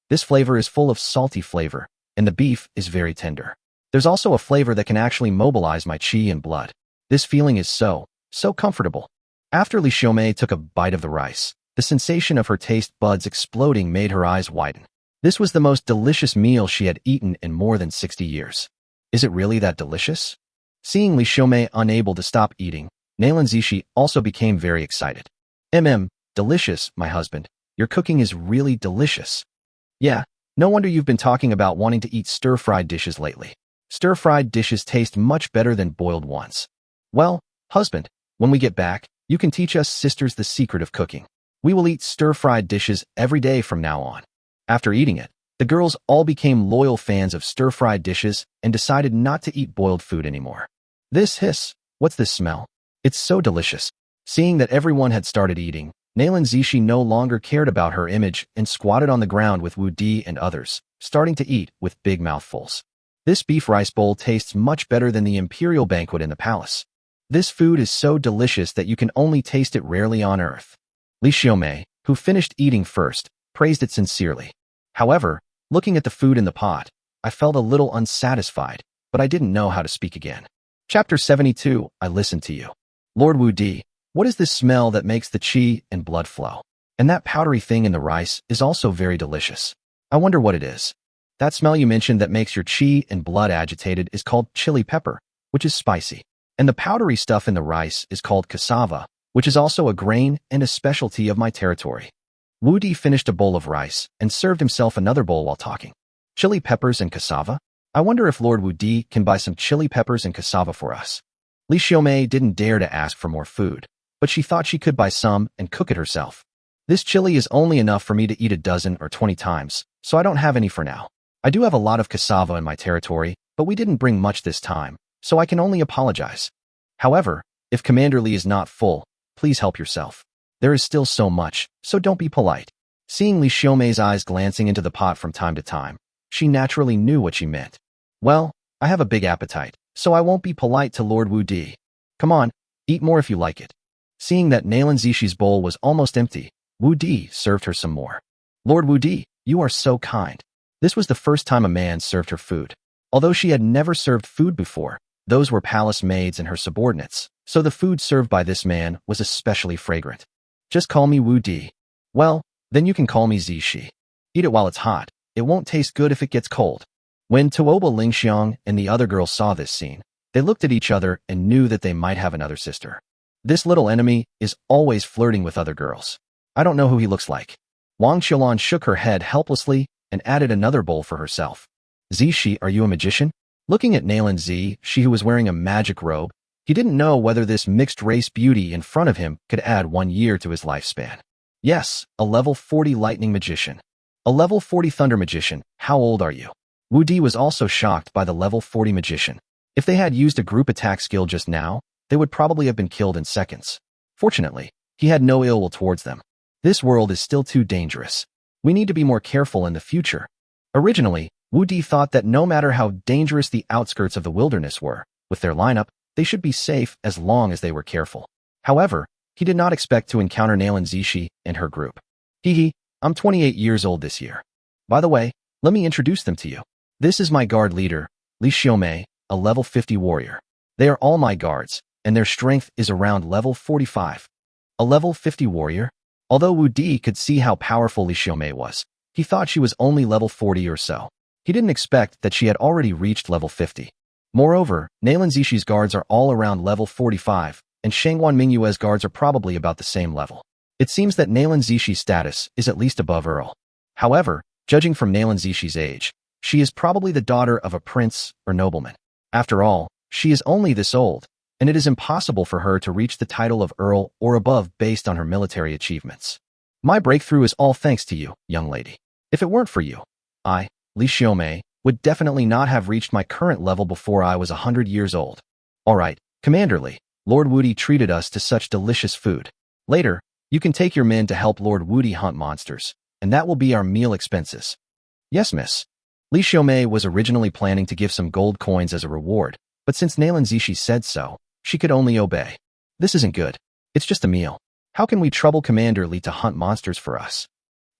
This flavor is full of salty flavor, and the beef is very tender. There's also a flavor that can actually mobilize my qi and blood. This feeling is so comfortable. After Li Xiaomei took a bite of the rice, the sensation of her taste buds exploding made her eyes widen. This was the most delicious meal she had eaten in more than 60 years. Is it really that delicious? Seeing Li Xiaomei unable to stop eating, Nayland Zishi also became very excited. Delicious, my husband. Your cooking is really delicious. Yeah, no wonder you've been talking about wanting to eat stir-fried dishes lately. Stir-fried dishes taste much better than boiled ones. Well, husband, when we get back, you can teach us sisters the secret of cooking. We will eat stir-fried dishes every day from now on. After eating it, the girls all became loyal fans of stir-fried dishes and decided not to eat boiled food anymore. What's this smell? It's so delicious. Seeing that everyone had started eating, Nayland Zishi no longer cared about her image and squatted on the ground with Wu Di and others, starting to eat with big mouthfuls. This beef rice bowl tastes much better than the imperial banquet in the palace. This food is so delicious that you can only taste it rarely on earth. Li Xiaomei, who finished eating first, praised it sincerely. However, looking at the food in the pot, I felt a little unsatisfied, but I didn't know how to speak again. Chapter 72, I listened to you. Lord Wu Di, what is this smell that makes the qi and blood flow? And that powdery thing in the rice is also very delicious. I wonder what it is. That smell you mentioned that makes your qi and blood agitated is called chili pepper, which is spicy. And the powdery stuff in the rice is called cassava, which is also a grain and a specialty of my territory. Wu Di finished a bowl of rice and served himself another bowl while talking. Chili peppers and cassava? I wonder if Lord Wu Di can buy some chili peppers and cassava for us. Li Xiaomei didn't dare to ask for more food, but she thought she could buy some and cook it herself. This chili is only enough for me to eat a dozen or 20 times, so I don't have any for now. I do have a lot of cassava in my territory, but we didn't bring much this time, so I can only apologize. However, if Commander Li is not full, please help yourself. There is still so much, so don't be polite. Seeing Li Xiaomei's eyes glancing into the pot from time to time, she naturally knew what she meant. Well, I have a big appetite, so I won't be polite to Lord Wu Di. Come on, eat more if you like it. Seeing that Nalan Zishi's bowl was almost empty, Wu Di served her some more. Lord Wu Di, you are so kind. This was the first time a man served her food. Although she had never served food before, those were palace maids and her subordinates, so the food served by this man was especially fragrant. Just call me Wu Di. Well, then you can call me Zishi. Eat it while it's hot. It won't taste good if it gets cold. When Tuoba Lingxiang and the other girl saw this scene, they looked at each other and knew that they might have another sister. This little enemy is always flirting with other girls. I don't know who he looks like. Wang Qiulan shook her head helplessly and added another bowl for herself. Zishi, are you a magician? Looking at Nalan Zi, she who was wearing a magic robe, he didn't know whether this mixed-race beauty in front of him could add 1 year to his lifespan. Yes, a level 40 lightning magician. A level 40 thunder magician, how old are you? Wu Di was also shocked by the level 40 magician. If they had used a group attack skill just now, they would probably have been killed in seconds. Fortunately, he had no ill will towards them. This world is still too dangerous. We need to be more careful in the future. Originally, Wu Di thought that no matter how dangerous the outskirts of the wilderness were, with their lineup, they should be safe as long as they were careful. However, he did not expect to encounter Nalan Zishi and her group. Hee, I'm 28 years old this year. By the way, let me introduce them to you. This is my guard leader, Li Xiaomei, a level 50 warrior. They are all my guards, and their strength is around level 45. A level 50 warrior? Although Wu Di could see how powerful Li Xiaomei was, he thought she was only level 40 or so. He didn't expect that she had already reached level 50. Moreover, Nalan Zishi's guards are all around level 45, and Shangwan Mingyue's guards are probably about the same level. It seems that Nalan Zishi's status is at least above Earl. However, judging from Nalan Zishi's age, she is probably the daughter of a prince or nobleman. After all, she is only this old, and it is impossible for her to reach the title of Earl or above based on her military achievements. My breakthrough is all thanks to you, young lady. If it weren't for you, I, Li Xiaomei, would definitely not have reached my current level before I was 100 years old. Alright, Commander Li, Lord Wu Di treated us to such delicious food. Later, you can take your men to help Lord Wu Di hunt monsters, and that will be our meal expenses. Yes, miss. Li Xiaomei was originally planning to give some gold coins as a reward, but since Nalan Zishi said so, she could only obey. This isn't good. It's just a meal. How can we trouble Commander Li to hunt monsters for us?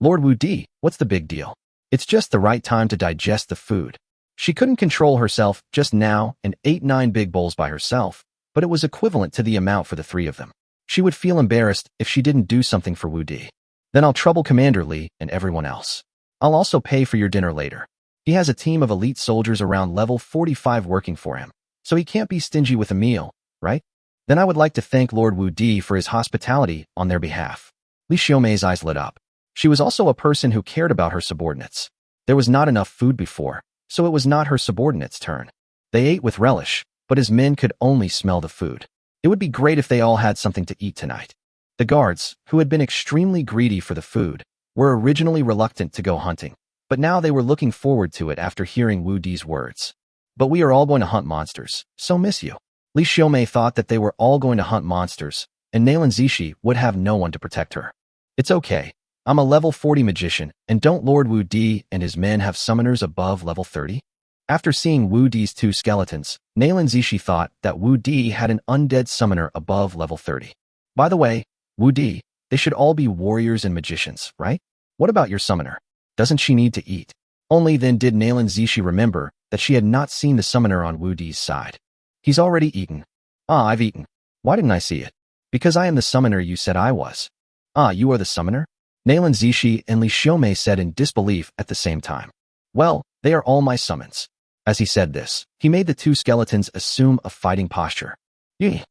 Lord Wu Di, what's the big deal? It's just the right time to digest the food. She couldn't control herself just now and ate 9 big bowls by herself, but it was equivalent to the amount for the 3 of them. She would feel embarrassed if she didn't do something for Wu Di. Then I'll trouble Commander Li and everyone else. I'll also pay for your dinner later. He has a team of elite soldiers around level 45 working for him, so he can't be stingy with a meal, right? Then I would like to thank Lord Wu Di for his hospitality on their behalf. Li Xiaomei's eyes lit up. She was also a person who cared about her subordinates. There was not enough food before, so it was not her subordinates' turn. They ate with relish, but his men could only smell the food. It would be great if they all had something to eat tonight. The guards, who had been extremely greedy for the food, were originally reluctant to go hunting, but now they were looking forward to it after hearing Wu Di's words. But we are all going to hunt monsters, so miss you. Li Xiaomei thought that they were all going to hunt monsters, and Nalan Zishi would have no one to protect her. It's okay. I'm a level 40 magician, and don't Lord Wu Di and his men have summoners above level 30? After seeing Wu Di's 2 skeletons, Nailan Zishi thought that Wu Di had an undead summoner above level 30. By the way, Wu Di, they should all be warriors and magicians, right? What about your summoner? Doesn't she need to eat? Only then did Nailan Zishi remember that she had not seen the summoner on Wu Di's side. He's already eaten. Ah, I've eaten. Why didn't I see it? Because I am the summoner you said I was. Ah, you are the summoner? Nailan Zishi and Li Xiaomei said in disbelief at the same time. Well, they are all my summons. As he said this, he made the 2 skeletons assume a fighting posture. Ew.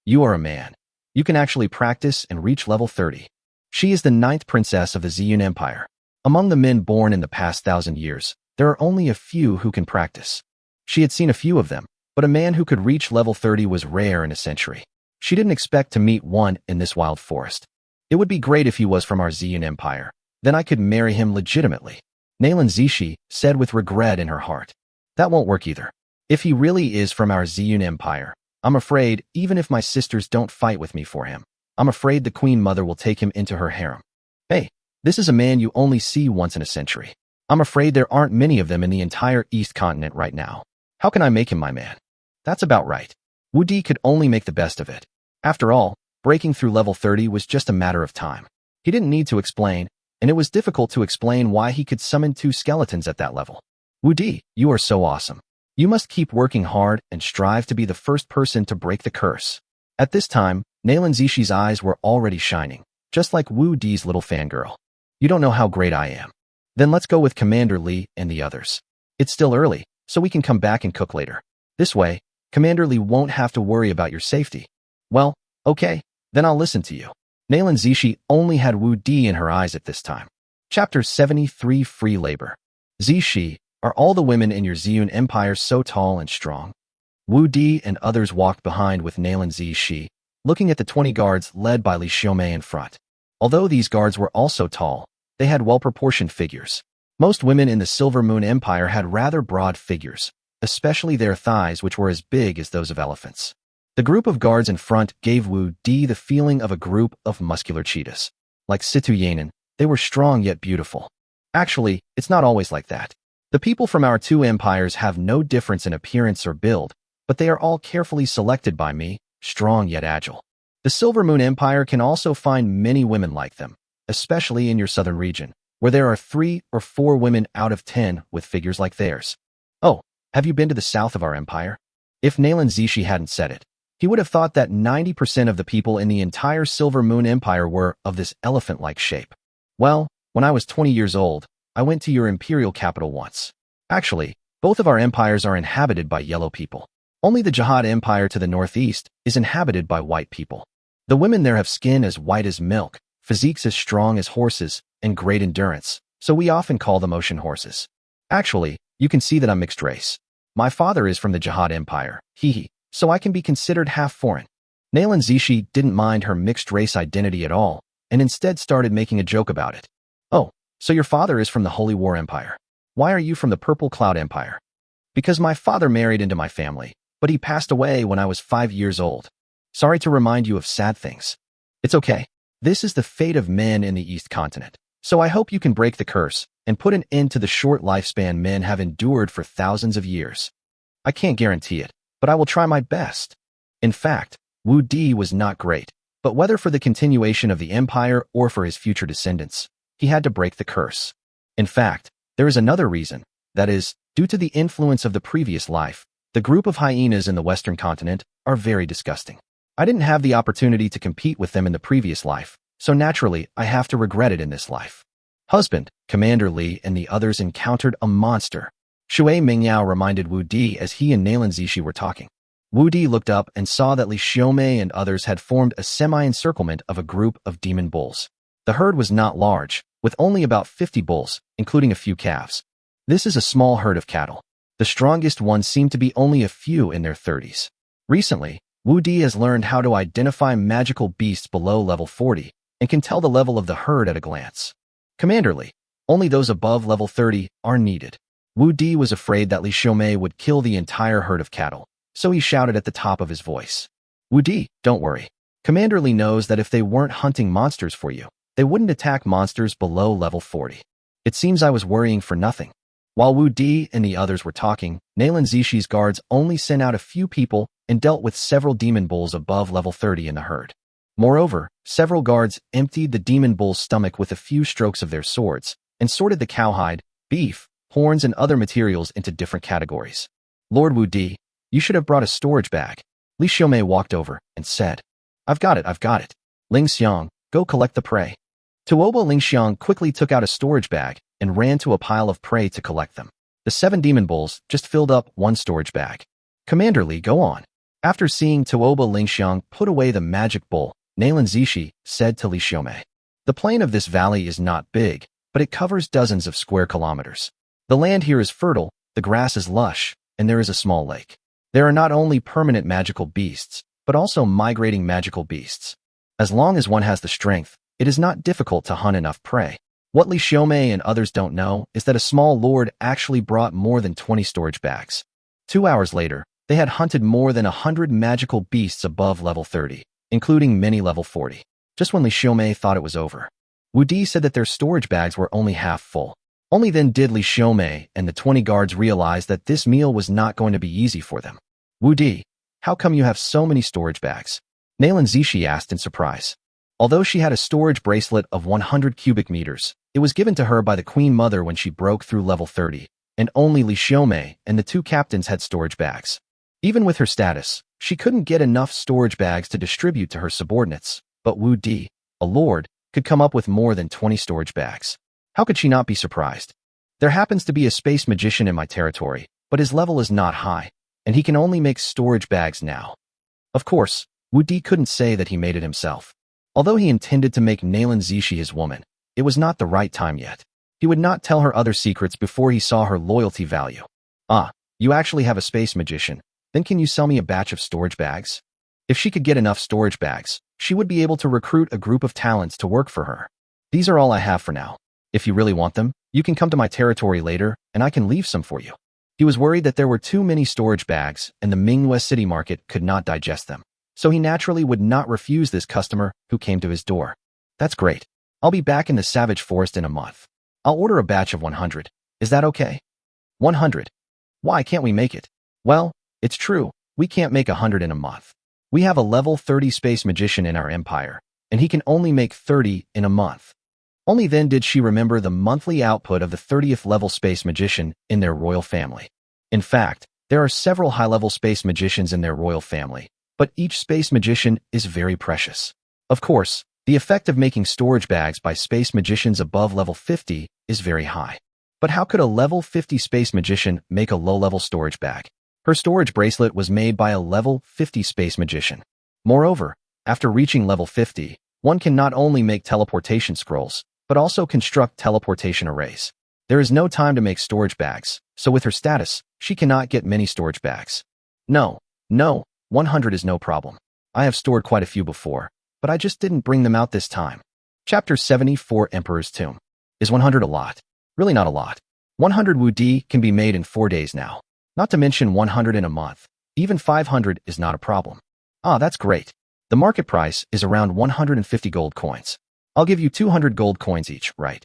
You are a man. You can actually practice and reach level 30. She is the 9th princess of the Ziyun Empire. Among the men born in the past 1,000 years, there are only a few who can practice. She had seen a few of them, but a man who could reach level 30 was rare in a century. She didn't expect to meet one in this wild forest. It would be great if he was from our Ziyun Empire. Then I could marry him legitimately. Nailan Zishi said with regret in her heart. That won't work either. If he really is from our Ziyun Empire, I'm afraid, even if my sisters don't fight with me for him, I'm afraid the Queen Mother will take him into her harem. Hey, this is a man you only see once in a century. I'm afraid there aren't many of them in the entire East continent right now. How can I make him my man? That's about right. Wu Di could only make the best of it. After all, breaking through level 30 was just a matter of time. He didn't need to explain, and it was difficult to explain why he could summon 2 skeletons at that level. Wu Di, you are so awesome. You must keep working hard and strive to be the first person to break the curse. At this time, Nailan Zishi's eyes were already shining, just like Wu Di's little fangirl. You don't know how great I am. Then let's go with Commander Li and the others. It's still early, so we can come back and cook later. This way, Commander Li won't have to worry about your safety. Well, okay, then I'll listen to you. Nailan Zishi only had Wu Di in her eyes at this time. Chapter 73 Free Labor. Zishi, are all the women in your Ziyun Empire so tall and strong? Wu Di and others walked behind with Nailan Zishi, looking at the 20 guards led by Li Xiaomei in front. Although these guards were also tall, they had well-proportioned figures. Most women in the Silver Moon Empire had rather broad figures, especially their thighs, which were as big as those of elephants. The group of guards in front gave Wu Di the feeling of a group of muscular cheetahs. Like Situ Yanan, they were strong yet beautiful. Actually, it's not always like that. The people from our 2 empires have no difference in appearance or build, but they are all carefully selected by me, strong yet agile. The Silver Moon Empire can also find many women like them, especially in your southern region, where there are 3 or 4 women out of 10 with figures like theirs. Oh, have you been to the south of our empire? If Nailan Zishi hadn't said it, he would have thought that 90% of the people in the entire Silver Moon Empire were of this elephant-like shape. Well, when I was 20 years old, I went to your imperial capital once. Actually, both of our empires are inhabited by yellow people. Only the Jihad Empire to the northeast is inhabited by white people. The women there have skin as white as milk, physiques as strong as horses, and great endurance, so we often call them ocean horses. Actually, you can see that I'm mixed race. My father is from the Jihad Empire, so I can be considered half foreign. Nailan Zishi didn't mind her mixed race identity at all, and instead started making a joke about it. Oh, so your father is from the Holy War Empire. Why are you from the Purple Cloud Empire? Because my father married into my family, but he passed away when I was 5 years old. Sorry to remind you of sad things. It's okay. This is the fate of men in the East Continent, so I hope you can break the curse and put an end to the short lifespan men have endured for thousands of years. I can't guarantee it, but I will try my best. In fact, Wu Di was not great, but whether for the continuation of the empire or for his future descendants, he had to break the curse. In fact, there is another reason, that is, due to the influence of the previous life, the group of hyenas in the Western continent are very disgusting. I didn't have the opportunity to compete with them in the previous life, so naturally I have to regret it in this life. Husband, Commander Li and the others encountered a monster. Shui Mingyao reminded Wu Di as he and Nailan Zishi were talking. Wu Di looked up and saw that Li Xiaomei and others had formed a semi-encirclement of a group of demon bulls. The herd was not large, with only about 50 bulls, including a few calves. This is a small herd of cattle. The strongest ones seem to be only a few in their 30s. Recently, Wu Di has learned how to identify magical beasts below level 40 and can tell the level of the herd at a glance. Commander Li, only those above level 30 are needed. Wu Di was afraid that Li Xiaomei would kill the entire herd of cattle, so he shouted at the top of his voice. Wu Di, don't worry. Commander Li knows that if they weren't hunting monsters for you, They wouldn't attack monsters below level 40. It seems I was worrying for nothing. While Wu Di and the others were talking, Nalan Zishi's guards only sent out a few people and dealt with several demon bulls above level 30 in the herd. Moreover, several guards emptied the demon bull's stomach with a few strokes of their swords and sorted the cowhide, beef, horns, and other materials into different categories. Lord Wu Di, you should have brought a storage bag. Li Xiaomei walked over and said, I've got it. Ling Xiang, go collect the prey. Tuoba Ling Xiang quickly took out a storage bag and ran to a pile of prey to collect them. The 7 demon bulls just filled up one storage bag. Commander Li, go on. After seeing Tuoba Ling Xiang put away the magic bull, Nalan Zishi said to Li Xiaomei, the plain of this valley is not big, but it covers dozens of square kilometers. The land here is fertile, the grass is lush, and there is a small lake. There are not only permanent magical beasts, but also migrating magical beasts. As long as one has the strength, it is not difficult to hunt enough prey. What Li Xiaomei and others don't know is that a small lord actually brought more than 20 storage bags. 2 hours later, they had hunted more than 100 magical beasts above level 30, including many level 40. Just when Li Xiaomei thought it was over, Wu Di said that their storage bags were only half full. Only then did Li Xiaomei and the 20 guards realize that this meal was not going to be easy for them. Wu Di, how come you have so many storage bags? Nalan Zishi asked in surprise. Although she had a storage bracelet of 100 cubic meters, it was given to her by the Queen Mother when she broke through level 30, and only Li Xiaomei and the 2 captains had storage bags. Even with her status, she couldn't get enough storage bags to distribute to her subordinates, but Wu Di, a lord, could come up with more than 20 storage bags. How could she not be surprised? There happens to be a space magician in my territory, but his level is not high, and he can only make storage bags now. Of course, Wu Di couldn't say that he made it himself. Although he intended to make Nalan Zishi his woman, it was not the right time yet. He would not tell her other secrets before he saw her loyalty value. Ah, you actually have a space magician. Then can you sell me a batch of storage bags? If she could get enough storage bags, she would be able to recruit a group of talents to work for her. These are all I have for now. If you really want them, you can come to my territory later, and I can leave some for you. He was worried that there were too many storage bags, and the Manhwa city market could not digest them. So he naturally would not refuse this customer who came to his door. That's great. I'll be back in the savage forest in a month. I'll order a batch of 100. Is that okay? 100. Why can't we make it? Well, it's true. We can't make 100 in a month. We have a level 30 space magician in our empire, and he can only make 30 in a month. Only then did she remember the monthly output of the 30th level space magician in their royal family. In fact, there are several high-level space magicians in their royal family, but each space magician is very precious. Of course, the effect of making storage bags by space magicians above level 50 is very high. But how could a level 50 space magician make a low-level storage bag? Her storage bracelet was made by a level 50 space magician. Moreover, after reaching level 50, one can not only make teleportation scrolls, but also construct teleportation arrays. There is no time to make storage bags, so with her status, she cannot get many storage bags. No, 100 is no problem. I have stored quite a few before, but I just didn't bring them out this time. Chapter 74 Emperor's Tomb. Is 100 a lot? Really not a lot. 100 Wu Di can be made in 4 days now. Not to mention 100 in a month. Even 500 is not a problem. Ah, that's great. The market price is around 150 gold coins. I'll give you 200 gold coins each, right?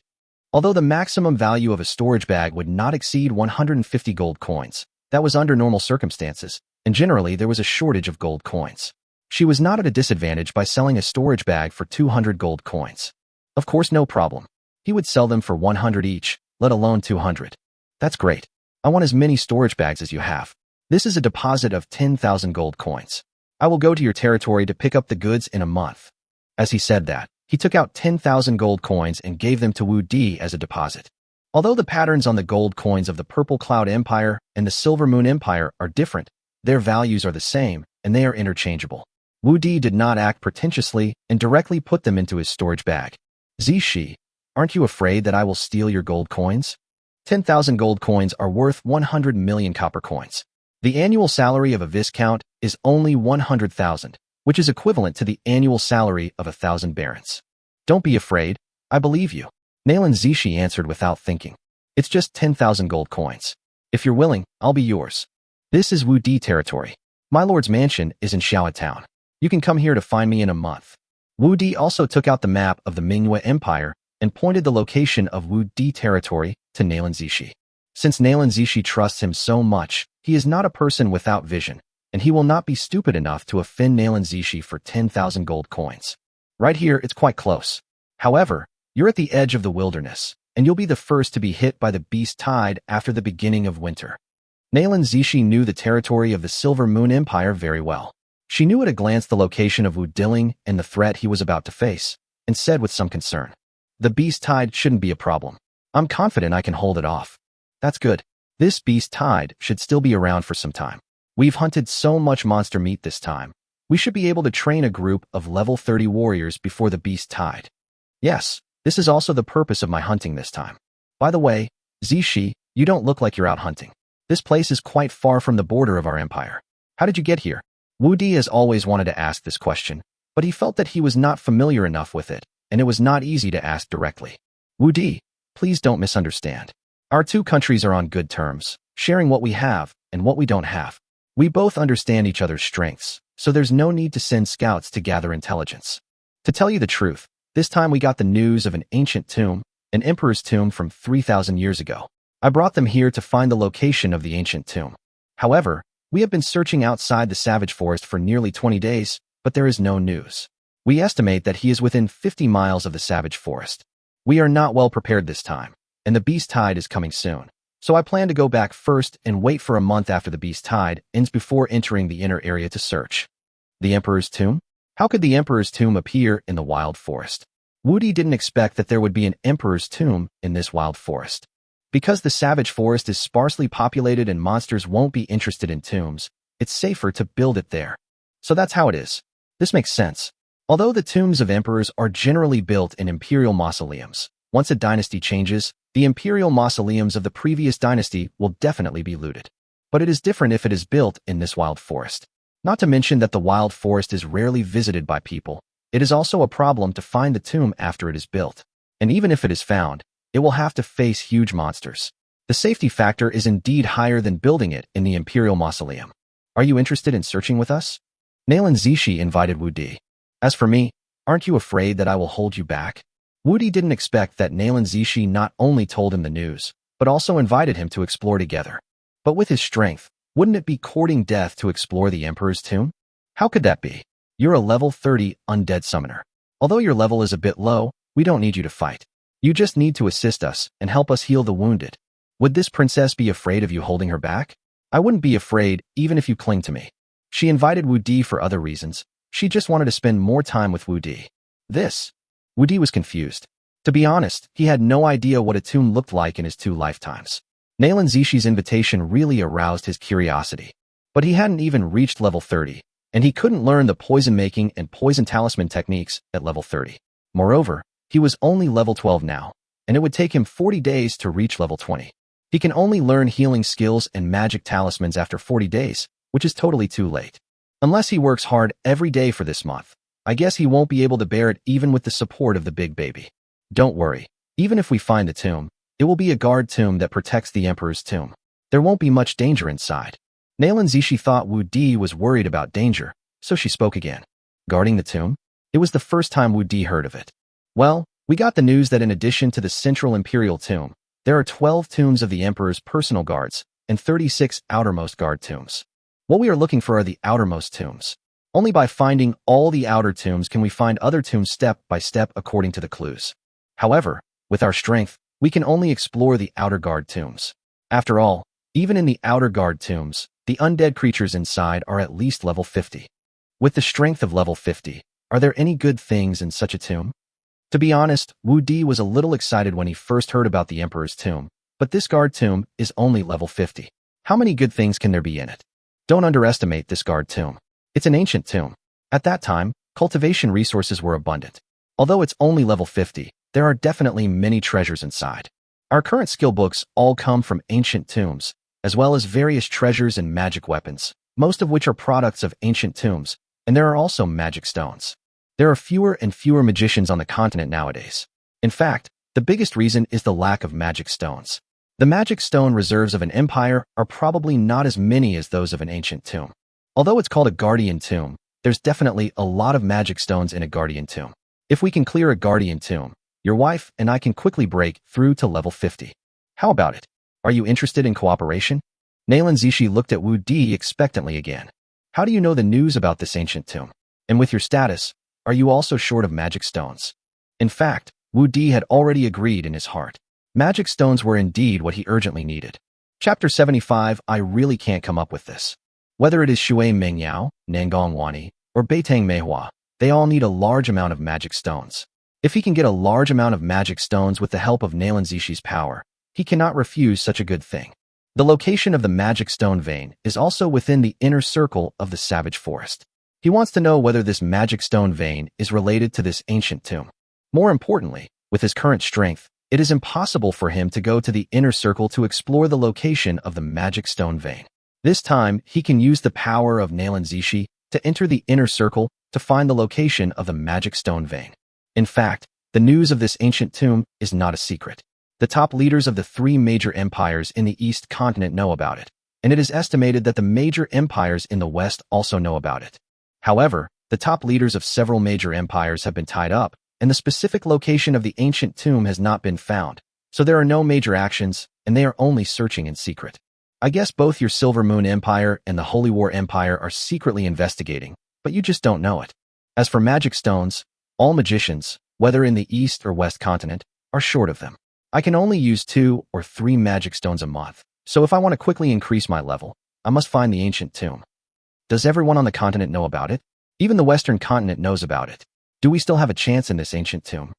Although the maximum value of a storage bag would not exceed 150 gold coins, that was under normal circumstances, and generally there was a shortage of gold coins. She was not at a disadvantage by selling a storage bag for 200 gold coins. Of course, no problem. He would sell them for 100 each, let alone 200. That's great. I want as many storage bags as you have. This is a deposit of 10,000 gold coins. I will go to your territory to pick up the goods in a month. As he said that, he took out 10,000 gold coins and gave them to Wu Di as a deposit. Although the patterns on the gold coins of the Purple Cloud Empire and the Silver Moon Empire are different, their values are the same, and they are interchangeable. Wu Di did not act pretentiously and directly put them into his storage bag. Zishi, aren't you afraid that I will steal your gold coins? 10,000 gold coins are worth 100 million copper coins. The annual salary of a viscount is only 100,000, which is equivalent to the annual salary of 1,000 barons. Don't be afraid. I believe you. Nalan Zishi answered without thinking. It's just 10,000 gold coins. If you're willing, I'll be yours. This is Wu Di territory. My lord's mansion is in Xiao Town. You can come here to find me in a month. Wu Di also took out the map of the Manhwa Empire and pointed the location of Wu Di territory to Nalan Zishi. Since Nalan Zishi trusts him so much, he is not a person without vision, and he will not be stupid enough to offend Nalan Zishi for 10,000 gold coins. Right here, it's quite close. However, you're at the edge of the wilderness, and you'll be the first to be hit by the beast tide after the beginning of winter. Nalan Zishi knew the territory of the Silver Moon Empire very well. She knew at a glance the location of Wu Diling and the threat he was about to face, and said with some concern, "The beast tide shouldn't be a problem. I'm confident I can hold it off." "That's good. This beast tide should still be around for some time. We've hunted so much monster meat this time. We should be able to train a group of level 30 warriors before the beast tide. Yes, this is also the purpose of my hunting this time. By the way, Zishi, you don't look like you're out hunting. This place is quite far from the border of our empire. How did you get here?" Wu Di has always wanted to ask this question, but he felt that he was not familiar enough with it, and it was not easy to ask directly. "Wu Di, please don't misunderstand. Our two countries are on good terms, sharing what we have and what we don't have. We both understand each other's strengths, so there's no need to send scouts to gather intelligence. To tell you the truth, this time we got the news of an ancient tomb, an emperor's tomb from 3,000 years ago. I brought them here to find the location of the ancient tomb. However, we have been searching outside the savage forest for nearly 20 days, but there is no news. We estimate that he is within 50 miles of the savage forest. We are not well prepared this time, and the beast tide is coming soon. So I plan to go back first and wait for a month after the beast tide ends before entering the inner area to search." The Emperor's Tomb? How could the Emperor's Tomb appear in the wild forest? Wu Di didn't expect that there would be an Emperor's Tomb in this wild forest. Because the savage forest is sparsely populated and monsters won't be interested in tombs, it's safer to build it there. So that's how it is. This makes sense. Although the tombs of emperors are generally built in imperial mausoleums, once a dynasty changes, the imperial mausoleums of the previous dynasty will definitely be looted. But it is different if it is built in this wild forest. Not to mention that the wild forest is rarely visited by people. It is also a problem to find the tomb after it is built. And even if it is found, it will have to face huge monsters. The safety factor is indeed higher than building it in the Imperial Mausoleum. "Are you interested in searching with us?" Nalan Zishi invited Wu Di. "As for me, aren't you afraid that I will hold you back?" Wu Di didn't expect that Nalan Zishi not only told him the news, but also invited him to explore together. But with his strength, wouldn't it be courting death to explore the Emperor's tomb? How could that be? You're a level 30 undead summoner. Although your level is a bit low, we don't need you to fight. You just need to assist us and help us heal the wounded. Would this princess be afraid of you holding her back? I wouldn't be afraid even if you cling to me. She invited Wu Di for other reasons. She just wanted to spend more time with Wu Di. Wu Di was confused. To be honest, he had no idea what a tomb looked like in his 2 lifetimes. Nalan Zishi's invitation really aroused his curiosity. But he hadn't even reached level 30, and he couldn't learn the poison-making and poison talisman techniques at level 30. Moreover, he was only level 12 now, and it would take him 40 days to reach level 20. He can only learn healing skills and magic talismans after 40 days, which is totally too late. Unless he works hard every day for this month, I guess he won't be able to bear it even with the support of the big baby. Don't worry, even if we find the tomb, it will be a guard tomb that protects the Emperor's tomb. There won't be much danger inside. Nalan Zishi thought Wu Di was worried about danger, so she spoke again. Guarding the tomb? It was the first time Wu Di heard of it. Well, we got the news that in addition to the central imperial tomb, there are 12 tombs of the Emperor's personal guards and 36 outermost guard tombs. What we are looking for are the outermost tombs. Only by finding all the outer tombs can we find other tombs step by step according to the clues. However, with our strength, we can only explore the outer guard tombs. After all, even in the outer guard tombs, the undead creatures inside are at least level 50. With the strength of level 50, are there any good things in such a tomb? To be honest, Wu Di was a little excited when he first heard about the Emperor's tomb, but this guard tomb is only level 50. How many good things can there be in it? Don't underestimate this guard tomb. It's an ancient tomb. At that time, cultivation resources were abundant. Although it's only level 50, there are definitely many treasures inside. Our current skill books all come from ancient tombs, as well as various treasures and magic weapons, most of which are products of ancient tombs, and there are also magic stones. There are fewer and fewer magicians on the continent nowadays. In fact, the biggest reason is the lack of magic stones. The magic stone reserves of an empire are probably not as many as those of an ancient tomb. Although it's called a guardian tomb, There's definitely a lot of magic stones in a guardian tomb. If we can clear a guardian tomb, your wife and I can quickly break through to level 50. How about it? Are you interested in cooperation? Nalan Zishi looked at Wu Di expectantly again. How do you know the news about this ancient tomb? And with your status, are you also short of magic stones? In fact, Wu Di had already agreed in his heart. Magic stones were indeed what he urgently needed. Chapter 75. I really can't come up with this. Whether it is Shui Mengyao, Nangong Wani, or Beitang Manhwa, they all need a large amount of magic stones. If he can get a large amount of magic stones with the help of Nalan Zishi's power, he cannot refuse such a good thing. The location of the magic stone vein is also within the inner circle of the savage forest. He wants to know whether this magic stone vein is related to this ancient tomb. More importantly, with his current strength, it is impossible for him to go to the inner circle to explore the location of the magic stone vein. This time, he can use the power of Nalan Zishi to enter the inner circle to find the location of the magic stone vein. In fact, the news of this ancient tomb is not a secret. The top leaders of the 3 major empires in the East continent know about it, and it is estimated that the major empires in the West also know about it. However, the top leaders of several major empires have been tied up, and the specific location of the ancient tomb has not been found, so there are no major actions, and they are only searching in secret. I guess both your Silver Moon Empire and the Holy War Empire are secretly investigating, but you just don't know it. As for magic stones, all magicians, whether in the East or West continent, are short of them. I can only use 2 or 3 magic stones a month, so if I want to quickly increase my level, I must find the ancient tomb. Does everyone on the continent know about it? Even the Western continent knows about it. Do we still have a chance in this ancient tomb?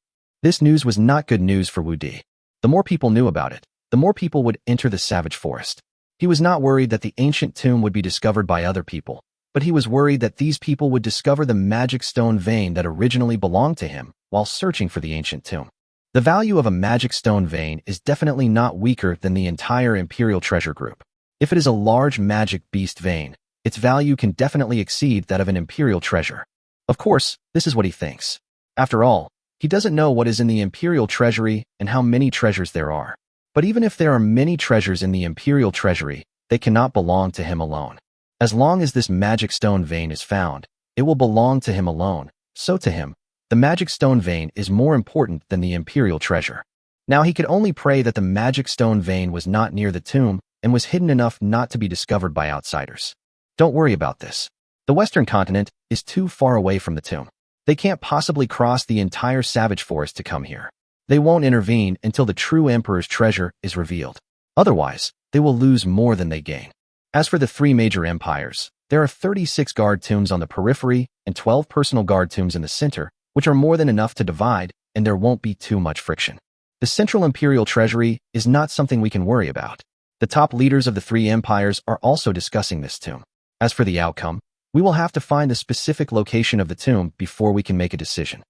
This news was not good news for Wu Di. The more people knew about it, the more people would enter the savage forest. He was not worried that the ancient tomb would be discovered by other people, but he was worried that these people would discover the magic stone vein that originally belonged to him while searching for the ancient tomb. The value of a magic stone vein is definitely not weaker than the entire Imperial Treasure Group. If it is a large magic beast vein, its value can definitely exceed that of an Imperial treasure. Of course, this is what he thinks. After all, he doesn't know what is in the Imperial Treasury and how many treasures there are. But even if there are many treasures in the Imperial Treasury, they cannot belong to him alone. As long as this magic stone vein is found, it will belong to him alone. So to him, the magic stone vein is more important than the Imperial treasure. Now he could only pray that the magic stone vein was not near the tomb and was hidden enough not to be discovered by outsiders. Don't worry about this. The Western continent is too far away from the tomb. They can't possibly cross the entire savage forest to come here. They won't intervene until the true Emperor's treasure is revealed. Otherwise, they will lose more than they gain. As for the 3 major empires, there are 36 guard tombs on the periphery and 12 personal guard tombs in the center, which are more than enough to divide, and there won't be too much friction. The Central Imperial Treasury is not something we can worry about. The top leaders of the 3 empires are also discussing this tomb. As for the outcome, we will have to find the specific location of the tomb before we can make a decision.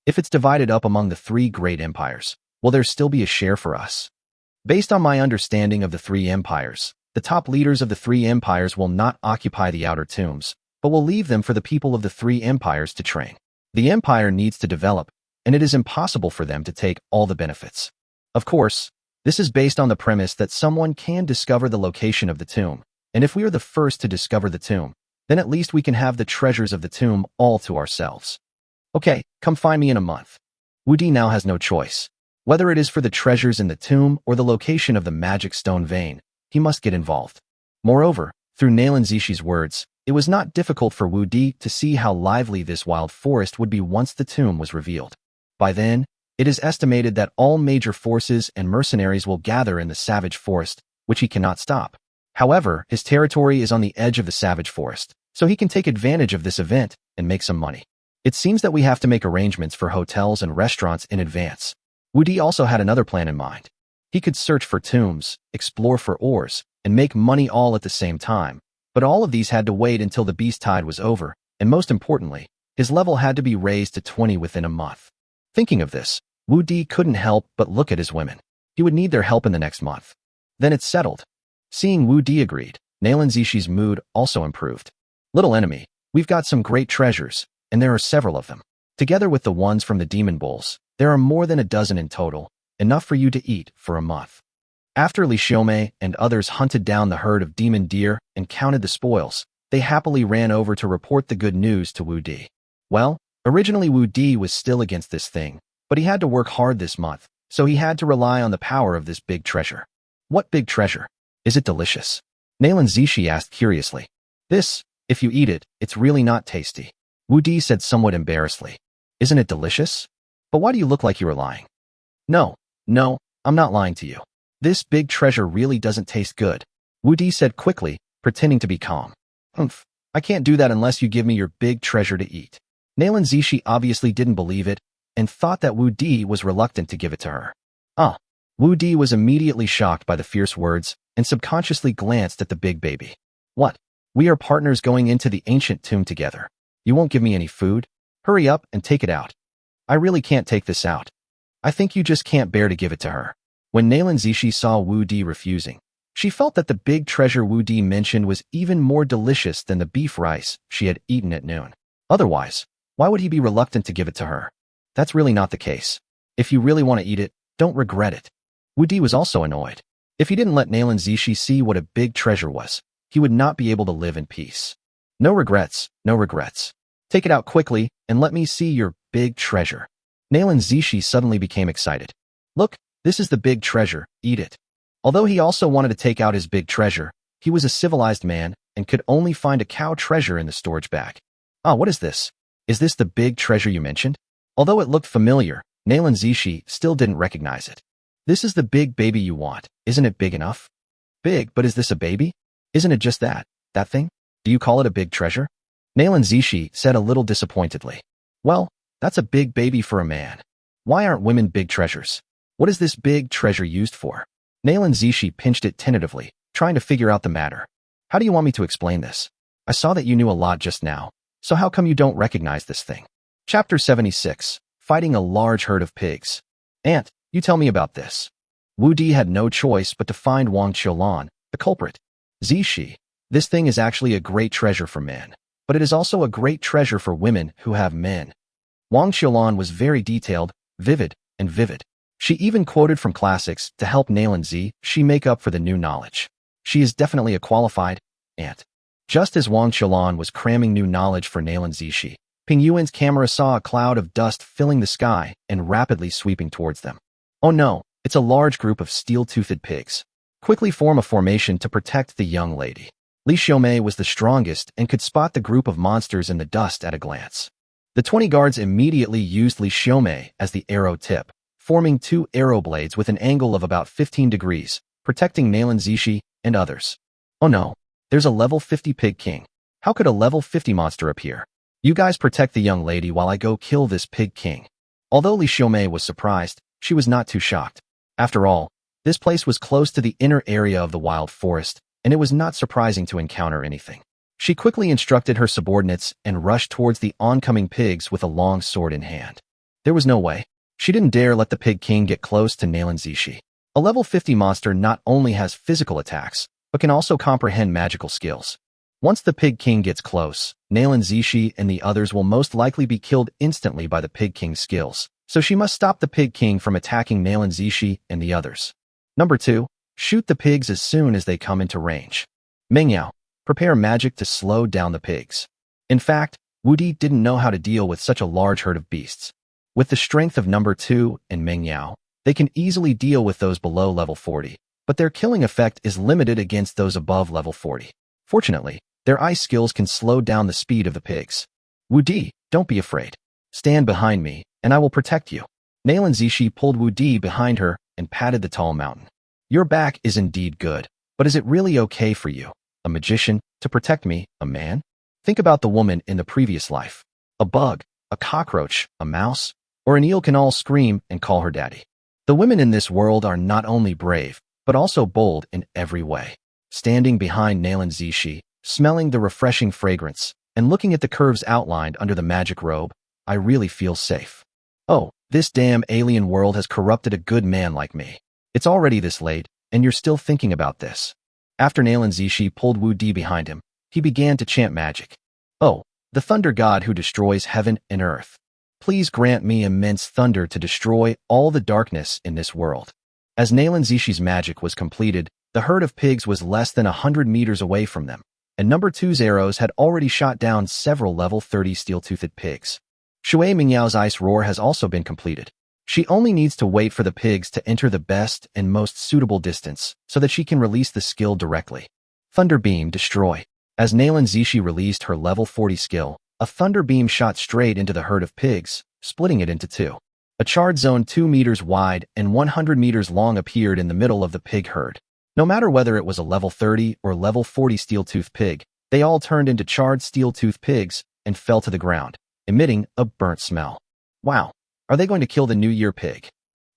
If it's divided up among the 3 great empires, will there still be a share for us? Based on my understanding of the 3 empires, the top leaders of the 3 empires will not occupy the outer tombs, but will leave them for the people of the 3 empires to train. The empire needs to develop, and it is impossible for them to take all the benefits. Of course, this is based on the premise that someone can discover the location of the tomb, and if we are the first to discover the tomb, then at least we can have the treasures of the tomb all to ourselves. Okay, come find me in a month. Wu Di now has no choice. Whether it is for the treasures in the tomb or the location of the magic stone vein, he must get involved. Moreover, through Nalan Zishi's words, it was not difficult for Wu Di to see how lively this wild forest would be once the tomb was revealed. By then, it is estimated that all major forces and mercenaries will gather in the savage forest, which he cannot stop. However, his territory is on the edge of the savage forest, so he can take advantage of this event and make some money. It seems that we have to make arrangements for hotels and restaurants in advance. Wu Di also had another plan in mind. He could search for tombs, explore for ores, and make money all at the same time, but all of these had to wait until the beast tide was over, and most importantly, his level had to be raised to 20 within a month. Thinking of this, Wu Di couldn't help but look at his women. He would need their help in the next month. Then it's settled. Seeing Wu Di agreed, Nalan Zishi's mood also improved. Little enemy, we've got some great treasures, and there are several of them. Together with the ones from the demon bulls, there are more than a dozen in total, enough for you to eat for a month. After Li Xiaomei and others hunted down the herd of demon deer and counted the spoils, they happily ran over to report the good news to Wu Di. Well, originally Wu Di was still against this thing, but he had to work hard this month, so he had to rely on the power of this big treasure. What big treasure? Is it delicious? Nalan Zishi asked curiously. This, if you eat it, it's really not tasty. Wu Di said somewhat embarrassedly. Isn't it delicious? But why do you look like you are lying? No, I'm not lying to you. This big treasure really doesn't taste good, Wu Di said quickly, pretending to be calm. Humph, I can't do that unless you give me your big treasure to eat. Nalan Zishi obviously didn't believe it and thought that Wu Di was reluctant to give it to her. Wu Di was immediately shocked by the fierce words and subconsciously glanced at the big baby. What? We are partners going into the ancient tomb together. You won't give me any food? Hurry up and take it out. I really can't take this out. I think you just can't bear to give it to her. When Nalan Zishi saw Wu Di refusing, she felt that the big treasure Wu Di mentioned was even more delicious than the beef rice she had eaten at noon. Otherwise, why would he be reluctant to give it to her? That's really not the case. If you really want to eat it, don't regret it. Wu Di was also annoyed. If he didn't let Nalan Zishi see what a big treasure was, he would not be able to live in peace. No regrets, no regrets. Take it out quickly and let me see your big treasure. Nalan Zishi suddenly became excited. Look, this is the big treasure, eat it. Although he also wanted to take out his big treasure, he was a civilized man and could only find a cow treasure in the storage bag. What is this? Is this the big treasure you mentioned? Although it looked familiar, Nalan Zishi still didn't recognize it. This is the big baby you want, isn't it big enough? Big, but is this a baby? Isn't it just that thing? Do you call it a big treasure? Nalan Zishi said a little disappointedly. Well, that's a big baby for a man. Why aren't women big treasures? What is this big treasure used for? Nalan Zishi pinched it tentatively, trying to figure out the matter. How do you want me to explain this? I saw that you knew a lot just now, so how come you don't recognize this thing? Chapter 76, Fighting a Large Herd of Pigs. Aunt, you tell me about this. Wu Di had no choice but to find Wang Qiulan, the culprit. Zishi, this thing is actually a great treasure for men, but it is also a great treasure for women who have men. Wang Qiulan was very detailed, vivid. She even quoted from classics to help Nalan Zishi make up for the new knowledge. She is definitely a qualified aunt. Just as Wang Qiulan was cramming new knowledge for Nalan Zishi, Ping Yuan's camera saw a cloud of dust filling the sky and rapidly sweeping towards them. Oh no, it's a large group of steel-toothed pigs. Quickly form a formation to protect the young lady. Li Xiaomei was the strongest and could spot the group of monsters in the dust at a glance. The 20 guards immediately used Li Xiaomei as the arrow tip, forming 2 arrow blades with an angle of about 15 degrees, protecting Nalan Zishi and others. Oh no, there's a level 50 pig king. How could a level 50 monster appear? You guys protect the young lady while I go kill this pig king. Although Li Xiaomei was surprised, she was not too shocked. After all, this place was close to the inner area of the wild forest, and it was not surprising to encounter anything. She quickly instructed her subordinates and rushed towards the oncoming pigs with a long sword in hand. There was no way. She didn't dare let the pig king get close to Nalan Zishi. A level 50 monster not only has physical attacks, but can also comprehend magical skills. Once the pig king gets close, Nalan Zishi and the others will most likely be killed instantly by the pig king's skills, so she must stop the pig king from attacking Nalan Zishi and the others. Number 2. Shoot the pigs as soon as they come into range. Mengyao, prepare magic to slow down the pigs. In fact, Wu Di didn't know how to deal with such a large herd of beasts. With the strength of number 2 and Mengyao, they can easily deal with those below level 40, but their killing effect is limited against those above level 40. Fortunately, their ice skills can slow down the speed of the pigs. Wu Di, don't be afraid. Stand behind me, and I will protect you. Nalan Zishi pulled Wu Di behind her and patted the tall mountain. Your back is indeed good, but is it really okay for you, a magician, to protect me, a man? Think about the woman in the previous life. A bug, a cockroach, a mouse, or an eel can all scream and call her daddy. The women in this world are not only brave, but also bold in every way. Standing behind Nalan Zishi, smelling the refreshing fragrance, and looking at the curves outlined under the magic robe, I really feel safe. Oh, this damn alien world has corrupted a good man like me. It's already this late, and you're still thinking about this. After Nalan Zishi pulled Wu Di behind him, he began to chant magic. Oh, the thunder god who destroys heaven and earth. Please grant me immense thunder to destroy all the darkness in this world. As Nalan Zishi's magic was completed, the herd of pigs was less than 100 meters away from them. and number 2's arrows had already shot down several level 30 steel-toothed pigs. Shui Mingyao's ice roar has also been completed. She only needs to wait for the pigs to enter the best and most suitable distance so that she can release the skill directly. Thunder Beam Destroy. As Nalan Zishi released her level 40 skill, a thunder beam shot straight into the herd of pigs, splitting it into two. A charred zone 2 meters wide and 100 meters long appeared in the middle of the pig herd. No matter whether it was a level 30 or level 40 steel-tooth pig, they all turned into charred steel-tooth pigs and fell to the ground, emitting a burnt smell. Wow, are they going to kill the New Year pig?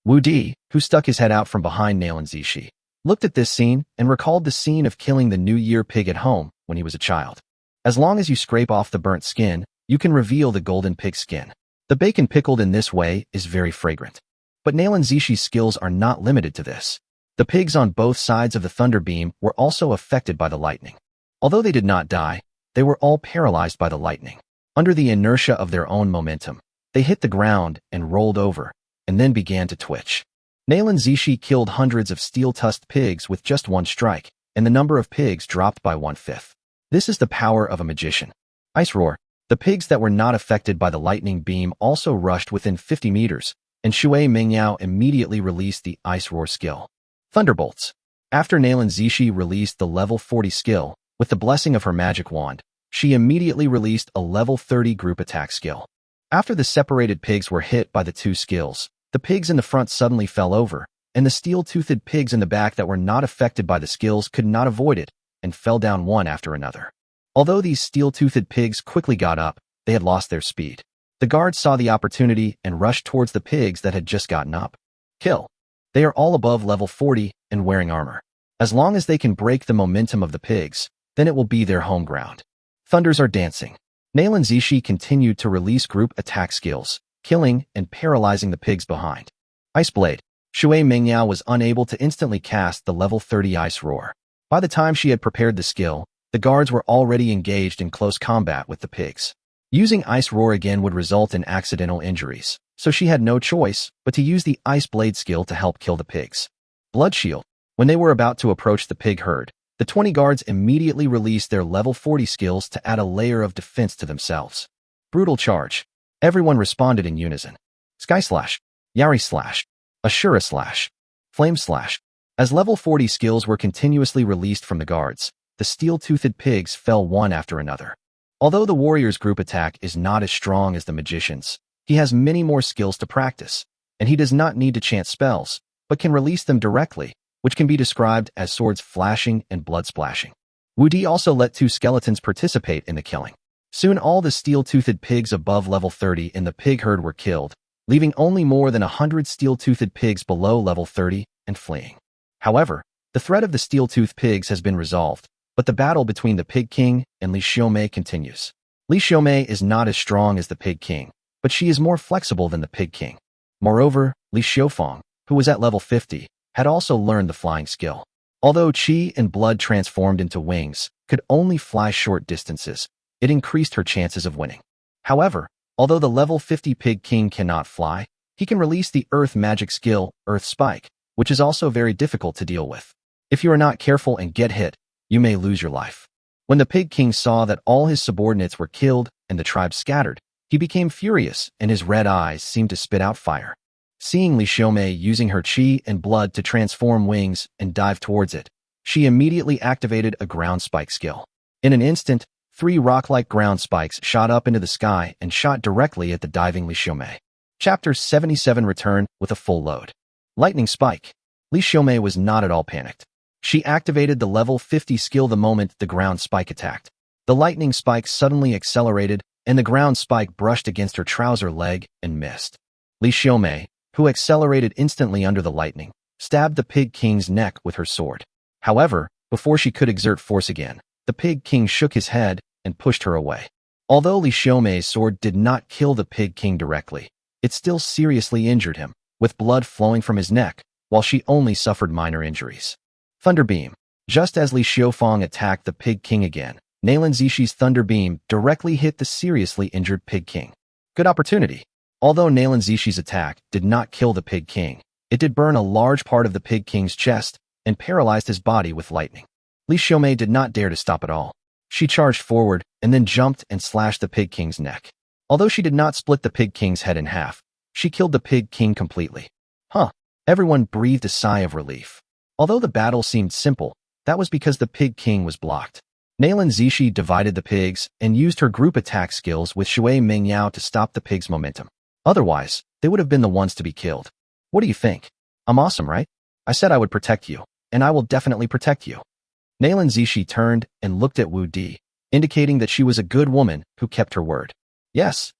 Wu Di, who stuck his head out from behind Nalan Zishi, looked at this scene and recalled the scene of killing the New Year pig at home when he was a child. As long as you scrape off the burnt skin, you can reveal the golden pig skin. The bacon pickled in this way is very fragrant. But Nalan Zishi's skills are not limited to this. The pigs on both sides of the thunder beam were also affected by the lightning. Although they did not die, they were all paralyzed by the lightning. Under the inertia of their own momentum, they hit the ground and rolled over, and then began to twitch. Nalan Zishi killed hundreds of steel-tusked pigs with just one strike, and the number of pigs dropped by 1/5. This is the power of a magician. Ice Roar. The pigs that were not affected by the lightning beam also rushed within 50 meters, and Shui Mingyao immediately released the Ice Roar skill. Thunderbolts. After Nalan Zishi released the level 40 skill, with the blessing of her magic wand, she immediately released a level 30 group attack skill. After the separated pigs were hit by the two skills, the pigs in the front suddenly fell over, and the steel-toothed pigs in the back that were not affected by the skills could not avoid it, and fell down one after another. Although these steel-toothed pigs quickly got up, they had lost their speed. The guards saw the opportunity and rushed towards the pigs that had just gotten up. Kill. They are all above level 40 and wearing armor. As long as they can break the momentum of the pigs, then it will be their home ground. Thunders are dancing. Nalan Zishi continued to release group attack skills, killing and paralyzing the pigs behind. Ice Blade. Shui Mingyao was unable to instantly cast the level 30 Ice Roar. By the time she had prepared the skill, the guards were already engaged in close combat with the pigs. Using Ice Roar again would result in accidental injuries, so she had no choice but to use the Ice Blade skill to help kill the pigs. Blood Shield. When they were about to approach the pig herd, the 20 guards immediately released their level 40 skills to add a layer of defense to themselves. Brutal Charge. Everyone responded in unison. Sky Slash, Yari Slash, Ashura Slash, Flame Slash. As level 40 skills were continuously released from the guards, the steel-toothed pigs fell one after another. Although the warrior's group attack is not as strong as the magician's, he has many more skills to practice, and he does not need to chant spells, but can release them directly, which can be described as swords flashing and blood splashing. Wu Di also let 2 skeletons participate in the killing. Soon all the steel-toothed pigs above level 30 in the pig herd were killed, leaving only more than 100 steel-toothed pigs below level 30 and fleeing. However, the threat of the steel-toothed pigs has been resolved, but the battle between the Pig King and Li Xiaomei continues. Li Xiaomei is not as strong as the Pig King, but she is more flexible than the Pig King. Moreover, Li Xiaofang, who was at level 50, had also learned the flying skill. Although Qi and blood transformed into wings could only fly short distances, it increased her chances of winning. However, although the level 50 Pig King cannot fly, he can release the Earth magic skill, Earth Spike, which is also very difficult to deal with. If you are not careful and get hit, you may lose your life. When the Pig King saw that all his subordinates were killed and the tribe scattered, he became furious and his red eyes seemed to spit out fire. Seeing Li Xiaomei using her qi and blood to transform wings and dive towards it, she immediately activated a ground spike skill. In an instant, 3 rock-like ground spikes shot up into the sky and shot directly at the diving Li Xiaomei. Chapter 77 Return with a full load. Lightning Spike. Li Xiaomei was not at all panicked. She activated the level 50 skill the moment the ground spike attacked. The lightning spike suddenly accelerated, and the ground spike brushed against her trouser leg and missed. Li Xiaomei, who accelerated instantly under the lightning, stabbed the Pig King's neck with her sword. However, before she could exert force again, the Pig King shook his head and pushed her away. Although Li Xiaomei's sword did not kill the Pig King directly, it still seriously injured him, with blood flowing from his neck, while she only suffered minor injuries. Thunder Beam. Just as Li Xiaofang attacked the Pig King again, Nalan Zishi's Thunder Beam directly hit the seriously injured Pig King. Good opportunity. Although Nalan Zishi's attack did not kill the Pig King, it did burn a large part of the Pig King's chest and paralyzed his body with lightning. Li Xiaomei did not dare to stop at all. She charged forward and then jumped and slashed the Pig King's neck. Although she did not split the Pig King's head in half, she killed the Pig King completely. Huh. Everyone breathed a sigh of relief. Although the battle seemed simple, that was because the Pig King was blocked. Nalan Zishi divided the pigs and used her group attack skills with Shui Mingyao to stop the pigs' momentum. Otherwise, they would have been the ones to be killed. What do you think? I'm awesome, right? I said I would protect you, and I will definitely protect you. Nalan Zishi turned and looked at Wu Di, indicating that she was a good woman who kept her word. Yes,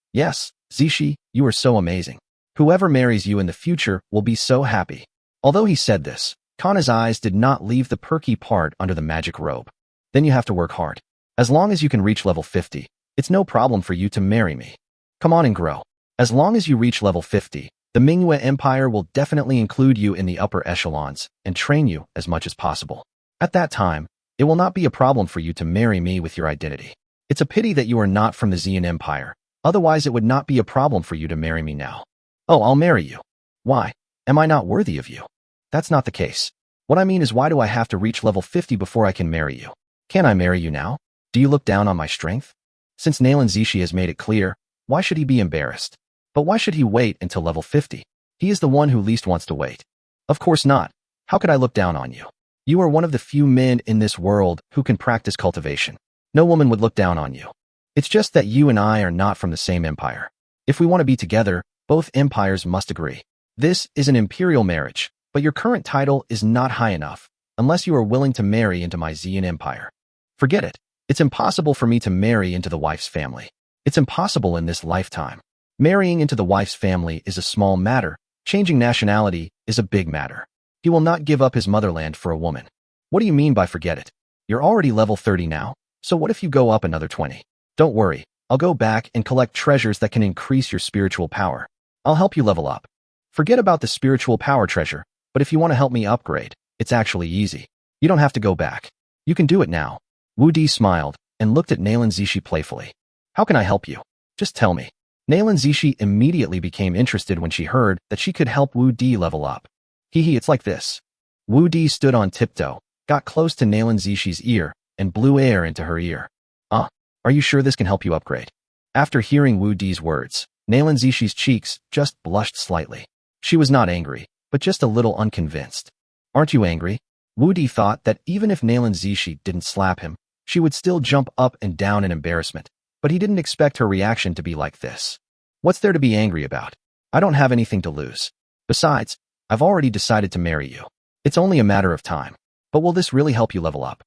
Zishi, you are so amazing. Whoever marries you in the future will be so happy. Although he said this, Kana's eyes did not leave the perky part under the magic robe. Then you have to work hard. As long as you can reach level 50, it's no problem for you to marry me. Come on and grow. As long as you reach level 50, the Manhwa Empire will definitely include you in the upper echelons and train you as much as possible. At that time, it will not be a problem for you to marry me with your identity. It's a pity that you are not from the Xian Empire. Otherwise, it would not be a problem for you to marry me now. Oh, I'll marry you. Why? Am I not worthy of you? That's not the case. What I mean is, why do I have to reach level 50 before I can marry you? Can I marry you now? Do you look down on my strength? Since Nalan Zishi has made it clear, why should he be embarrassed? But why should he wait until level 50? He is the one who least wants to wait. Of course not. How could I look down on you? You are one of the few men in this world who can practice cultivation. No woman would look down on you. It's just that you and I are not from the same empire. If we want to be together, both empires must agree. This is an imperial marriage, but your current title is not high enough, unless you are willing to marry into my Xian Empire. Forget it. It's impossible for me to marry into the wife's family. It's impossible in this lifetime. Marrying into the wife's family is a small matter. Changing nationality is a big matter. He will not give up his motherland for a woman. What do you mean by forget it? You're already level 30 now, so what if you go up another 20? Don't worry, I'll go back and collect treasures that can increase your spiritual power. I'll help you level up. Forget about the spiritual power treasure, but if you want to help me upgrade, it's actually easy. You don't have to go back. You can do it now. Wu Di smiled and looked at Nalan Zishi playfully. How can I help you? Just tell me. Nalan Zishi immediately became interested when she heard that she could help Wu Di level up. It's like this. Wu Di stood on tiptoe, got close to Nalan Zishi's ear, and blew air into her ear. Are you sure this can help you upgrade? After hearing Wu Di's words, Nalan Zishi's cheeks just blushed slightly. She was not angry, but just a little unconvinced. Aren't you angry? Wu Di thought that even if Nalan Zishi didn't slap him, she would still jump up and down in embarrassment, but he didn't expect her reaction to be like this. What's there to be angry about? I don't have anything to lose. Besides, I've already decided to marry you. It's only a matter of time. But will this really help you level up?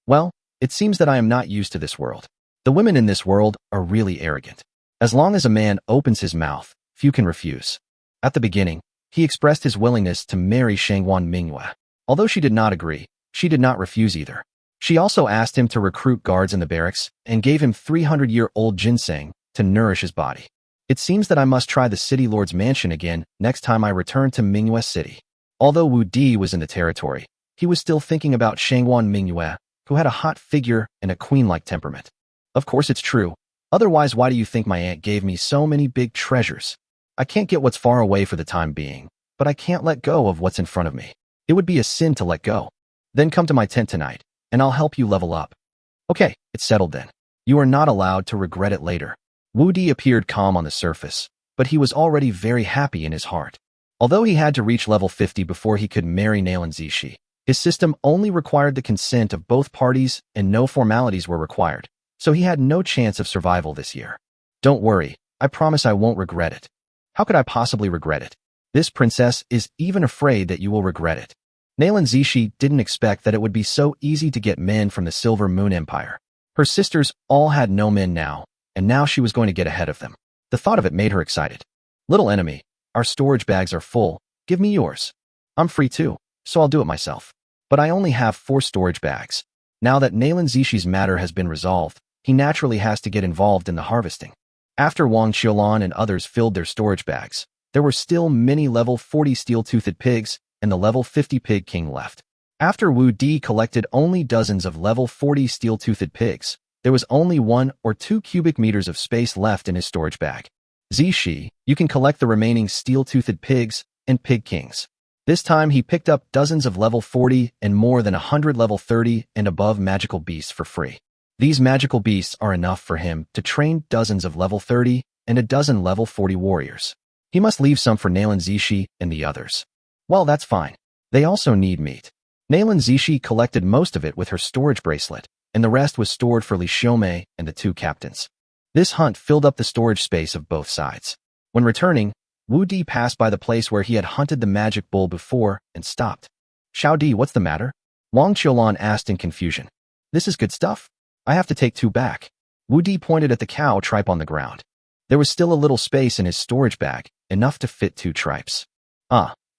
Well, it seems that I am not used to this world. The women in this world are really arrogant. As long as a man opens his mouth, few can refuse. At the beginning, he expressed his willingness to marry Shangwan Minghua. Although she did not agree, she did not refuse either. She also asked him to recruit guards in the barracks and gave him 300-year-old ginseng to nourish his body. It seems that I must try the city lord's mansion again next time I return to Minghua City. Although Wu Di was in the territory, he was still thinking about Shangwan Minghua, who had a hot figure and a queen-like temperament. Of course it's true. Otherwise, why do you think my aunt gave me so many big treasures? I can't get what's far away for the time being, but I can't let go of what's in front of me. It would be a sin to let go. Then come to my tent tonight, and I'll help you level up. Okay, it's settled then. You are not allowed to regret it later. Wu Di appeared calm on the surface, but he was already very happy in his heart. Although he had to reach level 50 before he could marry Nalan Zishi, his system only required the consent of both parties and no formalities were required, so he had no chance of survival this year. Don't worry, I promise I won't regret it. How could I possibly regret it? This princess is even afraid that you will regret it. Nalan Zishi didn't expect that it would be so easy to get men from the Silver Moon Empire. Her sisters all had no men now, and now she was going to get ahead of them. The thought of it made her excited. Little enemy, our storage bags are full. Give me yours. I'm free too, so I'll do it myself. But I only have 4 storage bags. Now that Nalan Zishi's matter has been resolved, he naturally has to get involved in the harvesting. After Wang Xiaolan and others filled their storage bags, there were still many level 40 steel-toothed pigs and the level 50 pig king left. After Wu Di collected only dozens of level 40 steel-toothed pigs, there was only 1 or 2 cubic meters of space left in his storage bag. Zishi, you can collect the remaining steel-toothed pigs and pig kings. This time he picked up dozens of level 40 and more than 100 level 30 and above magical beasts for free. These magical beasts are enough for him to train dozens of level 30 and a dozen level 40 warriors. He must leave some for Nalan Zishi and the others. Well, that's fine. They also need meat. Nalan Zishi collected most of it with her storage bracelet, and the rest was stored for Li Xiaomei and the two captains. This hunt filled up the storage space of both sides. When returning, Wu Di passed by the place where he had hunted the magic bull before and stopped. Xiao Di, what's the matter? Wang Qiulan asked in confusion. This is good stuff. I have to take two back. Wu Di pointed at the cow tripe on the ground. There was still a little space in his storage bag, enough to fit two tripes.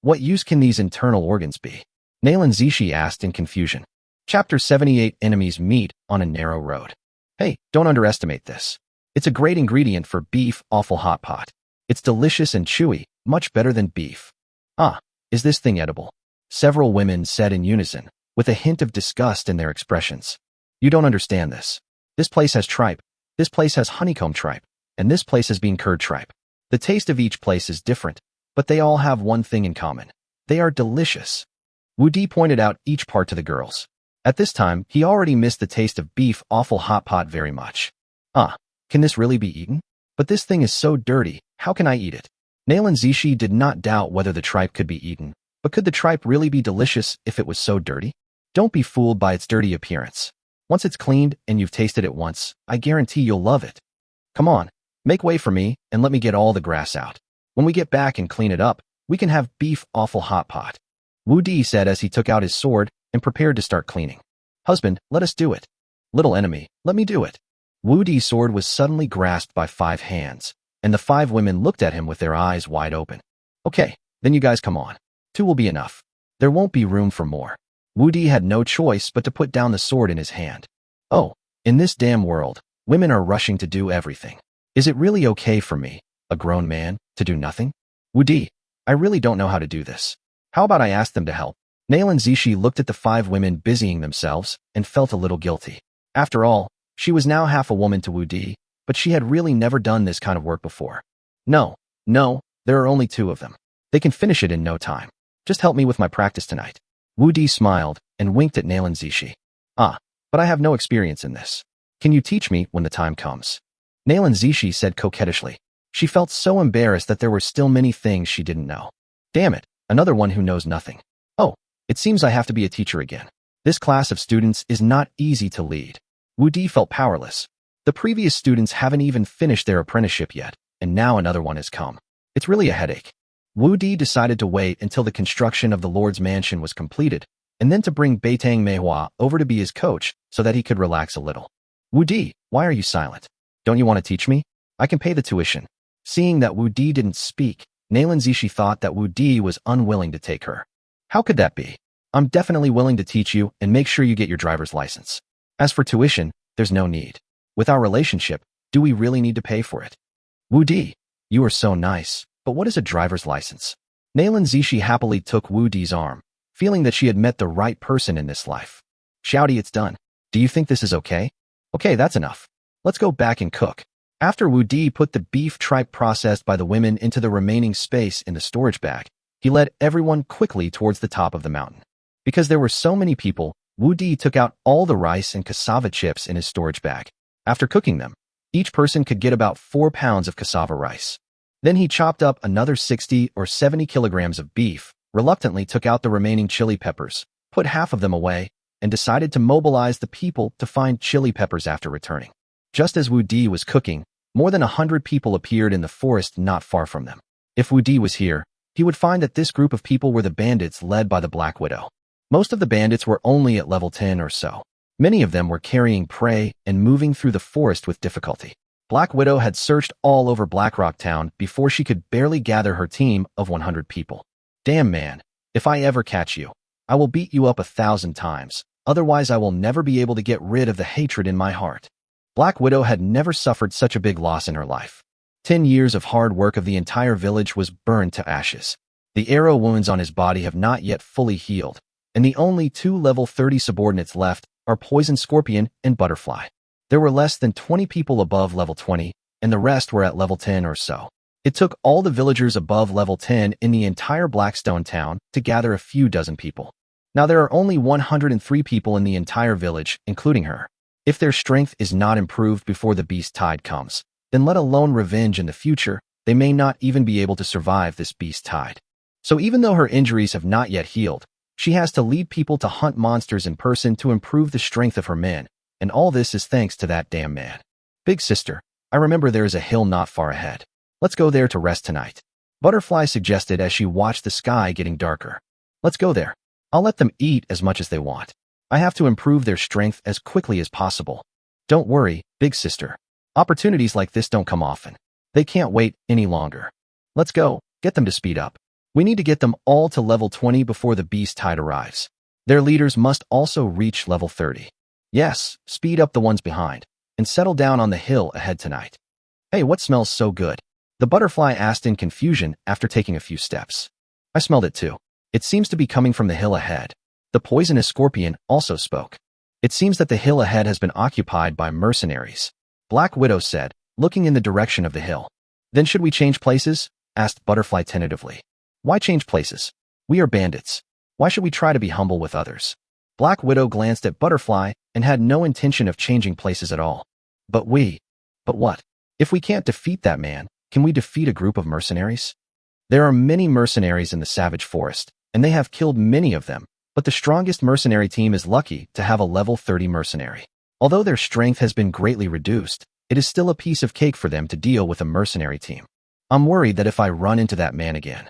What use can these internal organs be? Nalan Zishi asked in confusion. Chapter 78 Enemies Meet on a Narrow Road. Hey, don't underestimate this. It's a great ingredient for beef awful hot pot. It's delicious and chewy, much better than beef. Is this thing edible? Several women said in unison, with a hint of disgust in their expressions. You don't understand this. This place has tripe, this place has honeycomb tripe, and this place has bean curd tripe. The taste of each place is different, but they all have one thing in common. They are delicious. Wu Di pointed out each part to the girls. At this time, he already missed the taste of beef awful hot pot very much. Can this really be eaten? But this thing is so dirty, how can I eat it? Nalan Zishi did not doubt whether the tripe could be eaten, but could the tripe really be delicious if it was so dirty? Don't be fooled by its dirty appearance. Once it's cleaned and you've tasted it once, I guarantee you'll love it. Come on, make way for me and let me get all the grass out. When we get back and clean it up, we can have beef awful hot pot. Wu Di said as he took out his sword and prepared to start cleaning. Husband, let us do it. Little enemy, let me do it. Wu Di's sword was suddenly grasped by 5 hands, and the 5 women looked at him with their eyes wide open. Okay, then you guys come on. 2 will be enough. There won't be room for more. Wu Di had no choice but to put down the sword in his hand. Oh, in this damn world, women are rushing to do everything. Is it really okay for me, a grown man, to do nothing? Wu Di, I really don't know how to do this. How about I ask them to help? Nalan Zishi looked at the 5 women busying themselves and felt a little guilty. After all, she was now half a woman to Wu Di, but she had really never done this kind of work before. No, there are only 2 of them. They can finish it in no time. Just help me with my practice tonight. Wu Di smiled and winked at Nalan Zishi. But I have no experience in this. Can you teach me when the time comes? Nalan Zishi said coquettishly. She felt so embarrassed that there were still many things she didn't know. Damn it, another one who knows nothing. Oh, it seems I have to be a teacher again. This class of students is not easy to lead. Wu Di felt powerless. The previous students haven't even finished their apprenticeship yet, and now another one has come. It's really a headache. Wu Di decided to wait until the construction of the Lord's mansion was completed, and then to bring Beitang Manhwa over to be his coach so that he could relax a little. Wu Di, why are you silent? Don't you want to teach me? I can pay the tuition. Seeing that Wu Di didn't speak, Nalan Zishi thought that Wu Di was unwilling to take her. How could that be? I'm definitely willing to teach you and make sure you get your driver's license. As for tuition, there's no need. With our relationship, do we really need to pay for it? Wu Di, you are so nice, but what is a driver's license? Nalan Zishi happily took Wu Di's arm, feeling that she had met the right person in this life. Xiaodi, it's done. Do you think this is okay? Okay, that's enough. Let's go back and cook. After Wu Di put the beef tripe processed by the women into the remaining space in the storage bag, he led everyone quickly towards the top of the mountain. Because there were so many people, Wu Di took out all the rice and cassava chips in his storage bag. After cooking them, each person could get about 4 pounds of cassava rice. Then he chopped up another 60 or 70 kilograms of beef, reluctantly took out the remaining chili peppers, put half of them away, and decided to mobilize the people to find chili peppers after returning. Just as Wu Di was cooking, more than 100 people appeared in the forest not far from them. If Wu Di was here, he would find that this group of people were the bandits led by the Black Widow. Most of the bandits were only at level 10 or so. Many of them were carrying prey and moving through the forest with difficulty. Black Widow had searched all over Blackrock Town before she could barely gather her team of 100 people. Damn man, if I ever catch you, I will beat you up 1,000 times, otherwise I will never be able to get rid of the hatred in my heart. Black Widow had never suffered such a big loss in her life. 10 years of hard work of the entire village was burned to ashes. The arrow wounds on his body have not yet fully healed, and the only 2 level 30 subordinates left are Poison Scorpion and Butterfly. There were less than 20 people above level 20, and the rest were at level 10 or so. It took all the villagers above level 10 in the entire Blackstone town to gather a few dozen people. Now there are only 103 people in the entire village, including her. If their strength is not improved before the beast tide comes, then let alone revenge in the future, they may not even be able to survive this beast tide. So even though her injuries have not yet healed, she has to lead people to hunt monsters in person to improve the strength of her men, and all this is thanks to that damn man. Big sister, I remember there is a hill not far ahead. Let's go there to rest tonight. Butterfly suggested as she watched the sky getting darker. Let's go there. I'll let them eat as much as they want. I have to improve their strength as quickly as possible. Don't worry, big sister. Opportunities like this don't come often. They can't wait any longer. Let's go, get them to speed up. We need to get them all to level 20 before the beast tide arrives. Their leaders must also reach level 30. Yes, speed up the ones behind, and settle down on the hill ahead tonight. Hey, what smells so good? The butterfly asked in confusion after taking a few steps. I smelled it too. It seems to be coming from the hill ahead. The poisonous scorpion also spoke. It seems that the hill ahead has been occupied by mercenaries. Black Widow said, looking in the direction of the hill. Then should we change places? Asked Butterfly tentatively. Why change places? We are bandits. Why should we try to be humble with others? Black Widow glanced at Butterfly and had no intention of changing places at all. But what? If we can't defeat that man, can we defeat a group of mercenaries? There are many mercenaries in the savage forest, and they have killed many of them, but the strongest mercenary team is lucky to have a level 30 mercenary. Although their strength has been greatly reduced, it is still a piece of cake for them to deal with a mercenary team. I'm worried that if I run into that man again.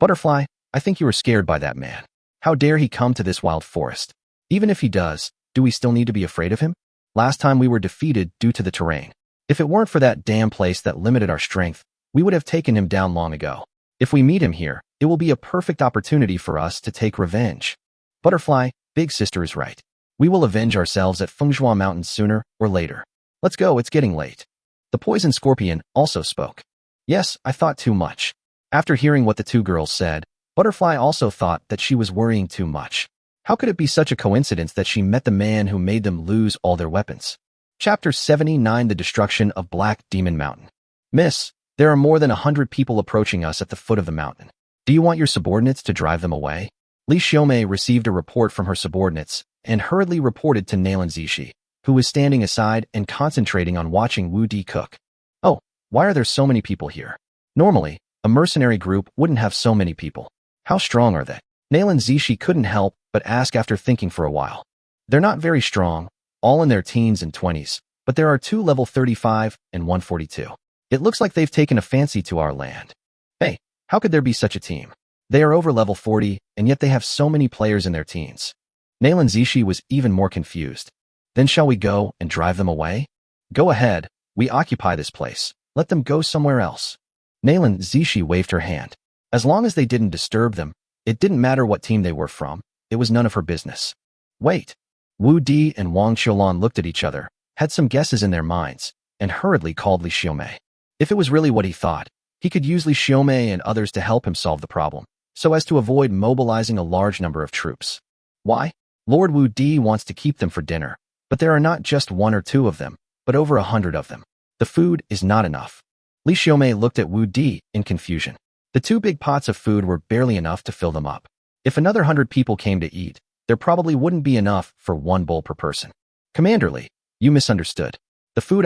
Butterfly, I think you are scared by that man. How dare he come to this wild forest? Even if he does, do we still need to be afraid of him? Last time we were defeated due to the terrain. If it weren't for that damn place that limited our strength, we would have taken him down long ago. If we meet him here, it will be a perfect opportunity for us to take revenge. Butterfly, big sister is right. We will avenge ourselves at Fengzhua Mountain sooner or later. Let's go, it's getting late. The poison scorpion also spoke. Yes, I thought too much. After hearing what the two girls said, Butterfly also thought that she was worrying too much. How could it be such a coincidence that she met the man who made them lose all their weapons? Chapter 79, The Destruction of Black Demon Mountain. Miss, there are more than 100 people approaching us at the foot of the mountain. Do you want your subordinates to drive them away? Li Xiaomei received a report from her subordinates and hurriedly reported to Nailan Zishi, who was standing aside and concentrating on watching Wu Di cook. Oh, why are there so many people here? Normally, a mercenary group wouldn't have so many people. How strong are they? Nailan Zishi couldn't help but ask after thinking for a while. They're not very strong, all in their teens and 20s, but there are 2 level 35 and 142. It looks like they've taken a fancy to our land. Hey, how could there be such a team? They are over level 40, and yet they have so many players in their teens. Nailan Zishi was even more confused. Then shall we go and drive them away? Go ahead, we occupy this place. Let them go somewhere else. Nailan Zishi waved her hand. As long as they didn't disturb them, it didn't matter what team they were from, it was none of her business. Wait. Wu Di and Wang Qiulan looked at each other, had some guesses in their minds, and hurriedly called Li Xiaomei. If it was really what he thought, he could use Li Xiaomei and others to help him solve the problem, so as to avoid mobilizing a large number of troops. Why? Lord Wu Di wants to keep them for dinner, but there are not just 1 or 2 of them, but over 100 of them. The food is not enough. Li Xiaomei looked at Wu Di in confusion. The 2 big pots of food were barely enough to fill them up. If another 100 people came to eat, there probably wouldn't be enough for 1 bowl per person. Commander Li, you misunderstood. The food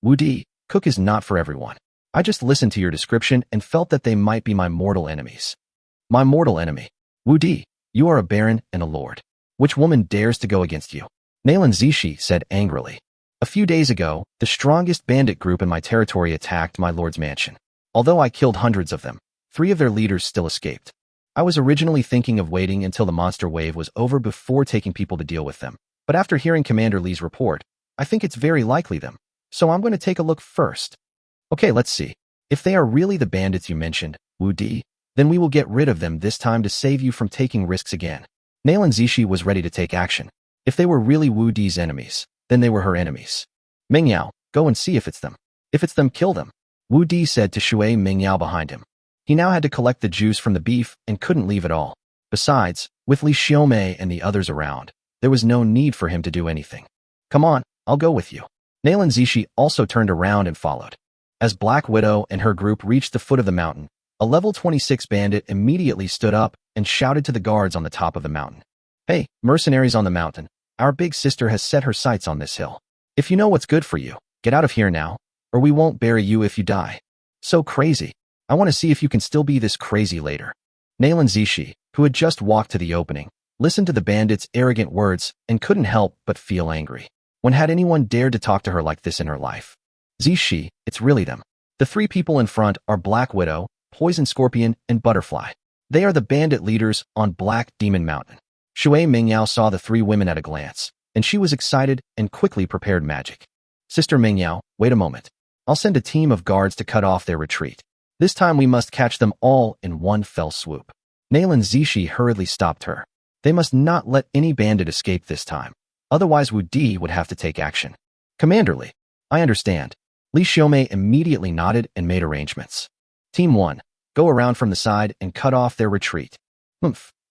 Wu Di, cook is not for everyone. I just listened to your description and felt that they might be my mortal enemies. My mortal enemy. Wu Di, you are a baron and a lord. Which woman dares to go against you? Nailan Zishi said angrily. A few days ago, the strongest bandit group in my territory attacked my lord's mansion. Although I killed hundreds of them, 3 of their leaders still escaped. I was originally thinking of waiting until the monster wave was over before taking people to deal with them, but after hearing Commander Li's report, I think it's very likely them, so I'm going to take a look first. Okay, let's see. If they are really the bandits you mentioned, Wu Di, then we will get rid of them this time to save you from taking risks again. Nailan Zishi was ready to take action. If they were really Wu Di's enemies, then they were her enemies. Mingyao, go and see if it's them. If it's them, kill them. Wu Di said to Shui Mingyao behind him. He now had to collect the juice from the beef and couldn't leave it all. Besides, with Li Xiaomei and the others around, there was no need for him to do anything. Come on, I'll go with you. Nailan Zishi also turned around and followed. As Black Widow and her group reached the foot of the mountain, a level 26 bandit immediately stood up and shouted to the guards on the top of the mountain. Hey, mercenaries on the mountain, our big sister has set her sights on this hill. If you know what's good for you, get out of here now, or we won't bury you if you die. So crazy. I want to see if you can still be this crazy later. Nalan Zishi, who had just walked to the opening, listened to the bandits' arrogant words and couldn't help but feel angry. When had anyone dared to talk to her like this in her life? Zishi, it's really them. The three people in front are Black Widow, Poison Scorpion, and Butterfly. They are the bandit leaders on Black Demon Mountain. Shui Mingyao saw the three women at a glance, and she was excited and quickly prepared magic. Sister Mingyao, wait a moment. I'll send a team of guards to cut off their retreat. This time we must catch them all in one fell swoop. Nalan Zishi hurriedly stopped her. They must not let any bandit escape this time. Otherwise Wu Di would have to take action. Commanderly, I understand. Li Xiaomei immediately nodded and made arrangements. Team 1, go around from the side and cut off their retreat.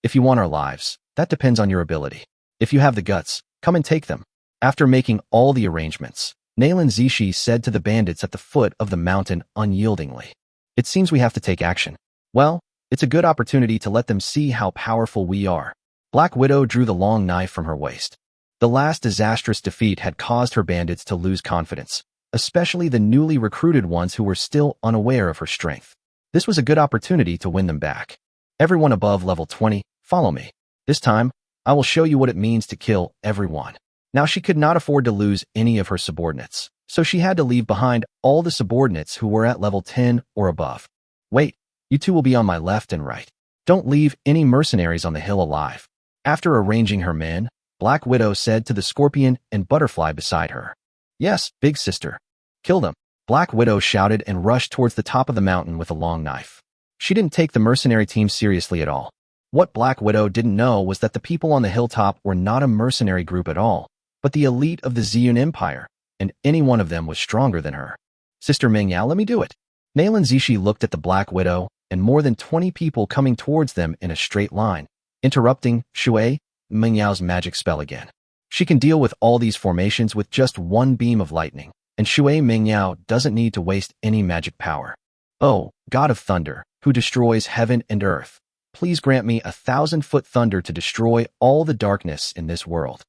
If you want our lives, that depends on your ability. If you have the guts, come and take them. After making all the arrangements, Nalan Zishi said to the bandits at the foot of the mountain unyieldingly. It seems we have to take action. Well, it's a good opportunity to let them see how powerful we are. Black Widow drew the long knife from her waist. The last disastrous defeat had caused her bandits to lose confidence, especially the newly recruited ones who were still unaware of her strength. This was a good opportunity to win them back. Everyone above level 20, follow me. This time, I will show you what it means to kill everyone. Now she could not afford to lose any of her subordinates, so she had to leave behind all the subordinates who were at level 10 or above. Wait, you two will be on my left and right. Don't leave any mercenaries on the hill alive. After arranging her men, Black Widow said to the Scorpion and Butterfly beside her. Yes, big sister. Kill them. Black Widow shouted and rushed towards the top of the mountain with a long knife. She didn't take the mercenary team seriously at all. What Black Widow didn't know was that the people on the hilltop were not a mercenary group at all, but the elite of the Ziyun Empire, and any one of them was stronger than her. Sister Mingyao, let me do it. Nalan Zishi looked at the Black Widow and more than 20 people coming towards them in a straight line, interrupting Shui Mingyao's magic spell again. She can deal with all these formations with just one beam of lightning, and Shui Mingyao doesn't need to waste any magic power. Oh, God of Thunder, who destroys heaven and earth, please grant me 1,000-foot thunder to destroy all the darkness in this world.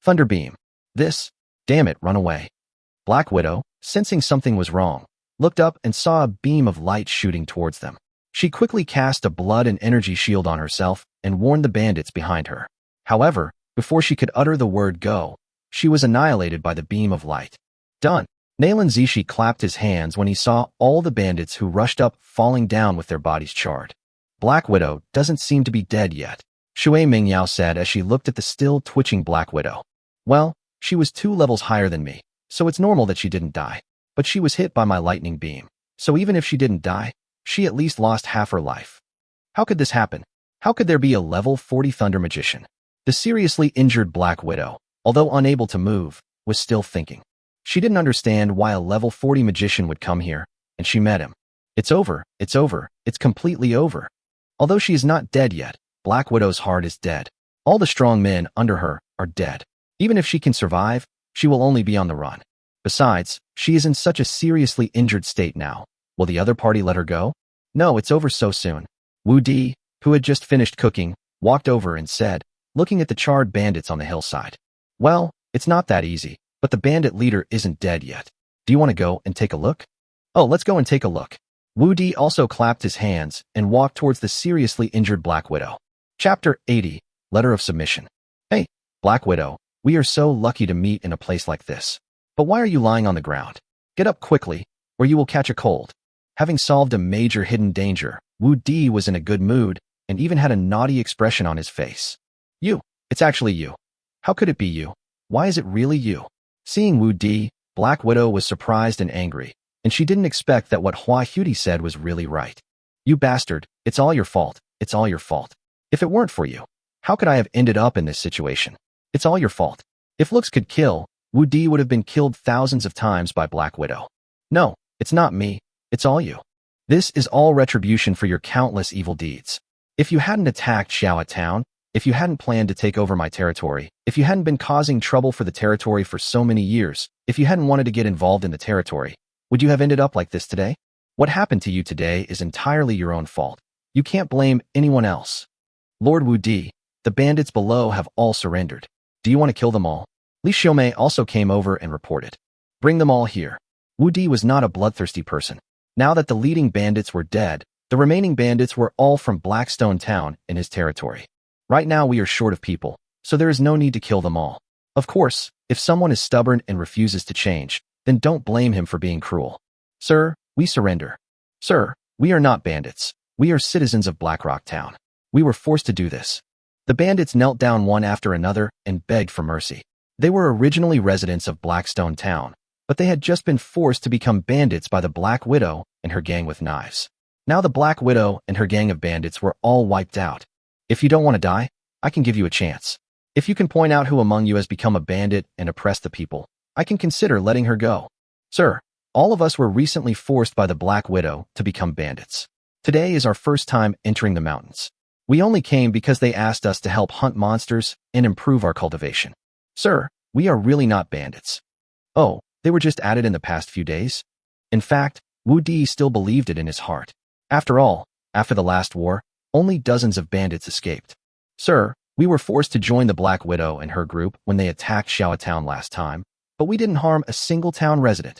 Thunder beam. Damn it, run away. Black Widow, sensing something was wrong, looked up and saw a beam of light shooting towards them. She quickly cast a blood and energy shield on herself and warned the bandits behind her. However, before she could utter the word go, she was annihilated by the beam of light. Done. Nalan Zishi clapped his hands when he saw all the bandits who rushed up falling down with their bodies charred. Black Widow doesn't seem to be dead yet, Shui Mingyao said as she looked at the still twitching Black Widow. Well, she was 2 levels higher than me, so it's normal that she didn't die. But she was hit by my lightning beam, so even if she didn't die, she at least lost half her life. How could this happen? How could there be a level 40 Thunder Magician? The seriously injured Black Widow, although unable to move, was still thinking. She didn't understand why a level 40 magician would come here, and she met him. It's over, it's completely over. Although she is not dead yet, Black Widow's heart is dead. All the strong men under her are dead. Even if she can survive, she will only be on the run. Besides, she is in such a seriously injured state now. Will the other party let her go? No, it's over so soon. Wu Di, who had just finished cooking, walked over and said, looking at the charred bandits on the hillside. Well, it's not that easy, but the bandit leader isn't dead yet. Do you want to go and take a look? Oh, let's go and take a look. Wu Di also clapped his hands and walked towards the seriously injured Black Widow. Chapter 80, Letter of Submission. Hey, Black Widow, we are so lucky to meet in a place like this. But why are you lying on the ground? Get up quickly, or you will catch a cold. Having solved a major hidden danger, Wu Di was in a good mood and even had a naughty expression on his face. It's actually you. How could it be you? Why is it really you? Seeing Wu Di, Black Widow was surprised and angry, and she didn't expect that what Hua Huti said was really right. You bastard, it's all your fault, it's all your fault. If it weren't for you, how could I have ended up in this situation? It's all your fault. If looks could kill, Wu Di would have been killed thousands of times by Black Widow. No, it's not me, it's all you. This is all retribution for your countless evil deeds. If you hadn't attacked Xiao Town, if you hadn't planned to take over my territory, if you hadn't been causing trouble for the territory for so many years, if you hadn't wanted to get involved in the territory, would you have ended up like this today? What happened to you today is entirely your own fault. You can't blame anyone else. Lord Wu Di, the bandits below have all surrendered. Do you want to kill them all? Li Xiaomei also came over and reported. Bring them all here. Wu Di was not a bloodthirsty person. Now that the leading bandits were dead, the remaining bandits were all from Blackstone Town in his territory. Right now we are short of people, so there is no need to kill them all. Of course, if someone is stubborn and refuses to change, then don't blame him for being cruel. Sir, we surrender. Sir, we are not bandits. We are citizens of Blackrock Town. We were forced to do this. The bandits knelt down one after another and begged for mercy. They were originally residents of Blackstone Town, but they had just been forced to become bandits by the Black Widow and her gang with knives. Now the Black Widow and her gang of bandits were all wiped out. If you don't want to die, I can give you a chance. If you can point out who among you has become a bandit and oppressed the people, I can consider letting her go. Sir, all of us were recently forced by the Black Widow to become bandits. Today is our first time entering the mountains. We only came because they asked us to help hunt monsters and improve our cultivation. Sir, we are really not bandits. Oh, they were just added in the past few days? In fact, Wu Di still believed it in his heart. After all, after the last war, only dozens of bandits escaped. Sir, we were forced to join the Black Widow and her group when they attacked Xiao Town last time, but we didn't harm a single town resident.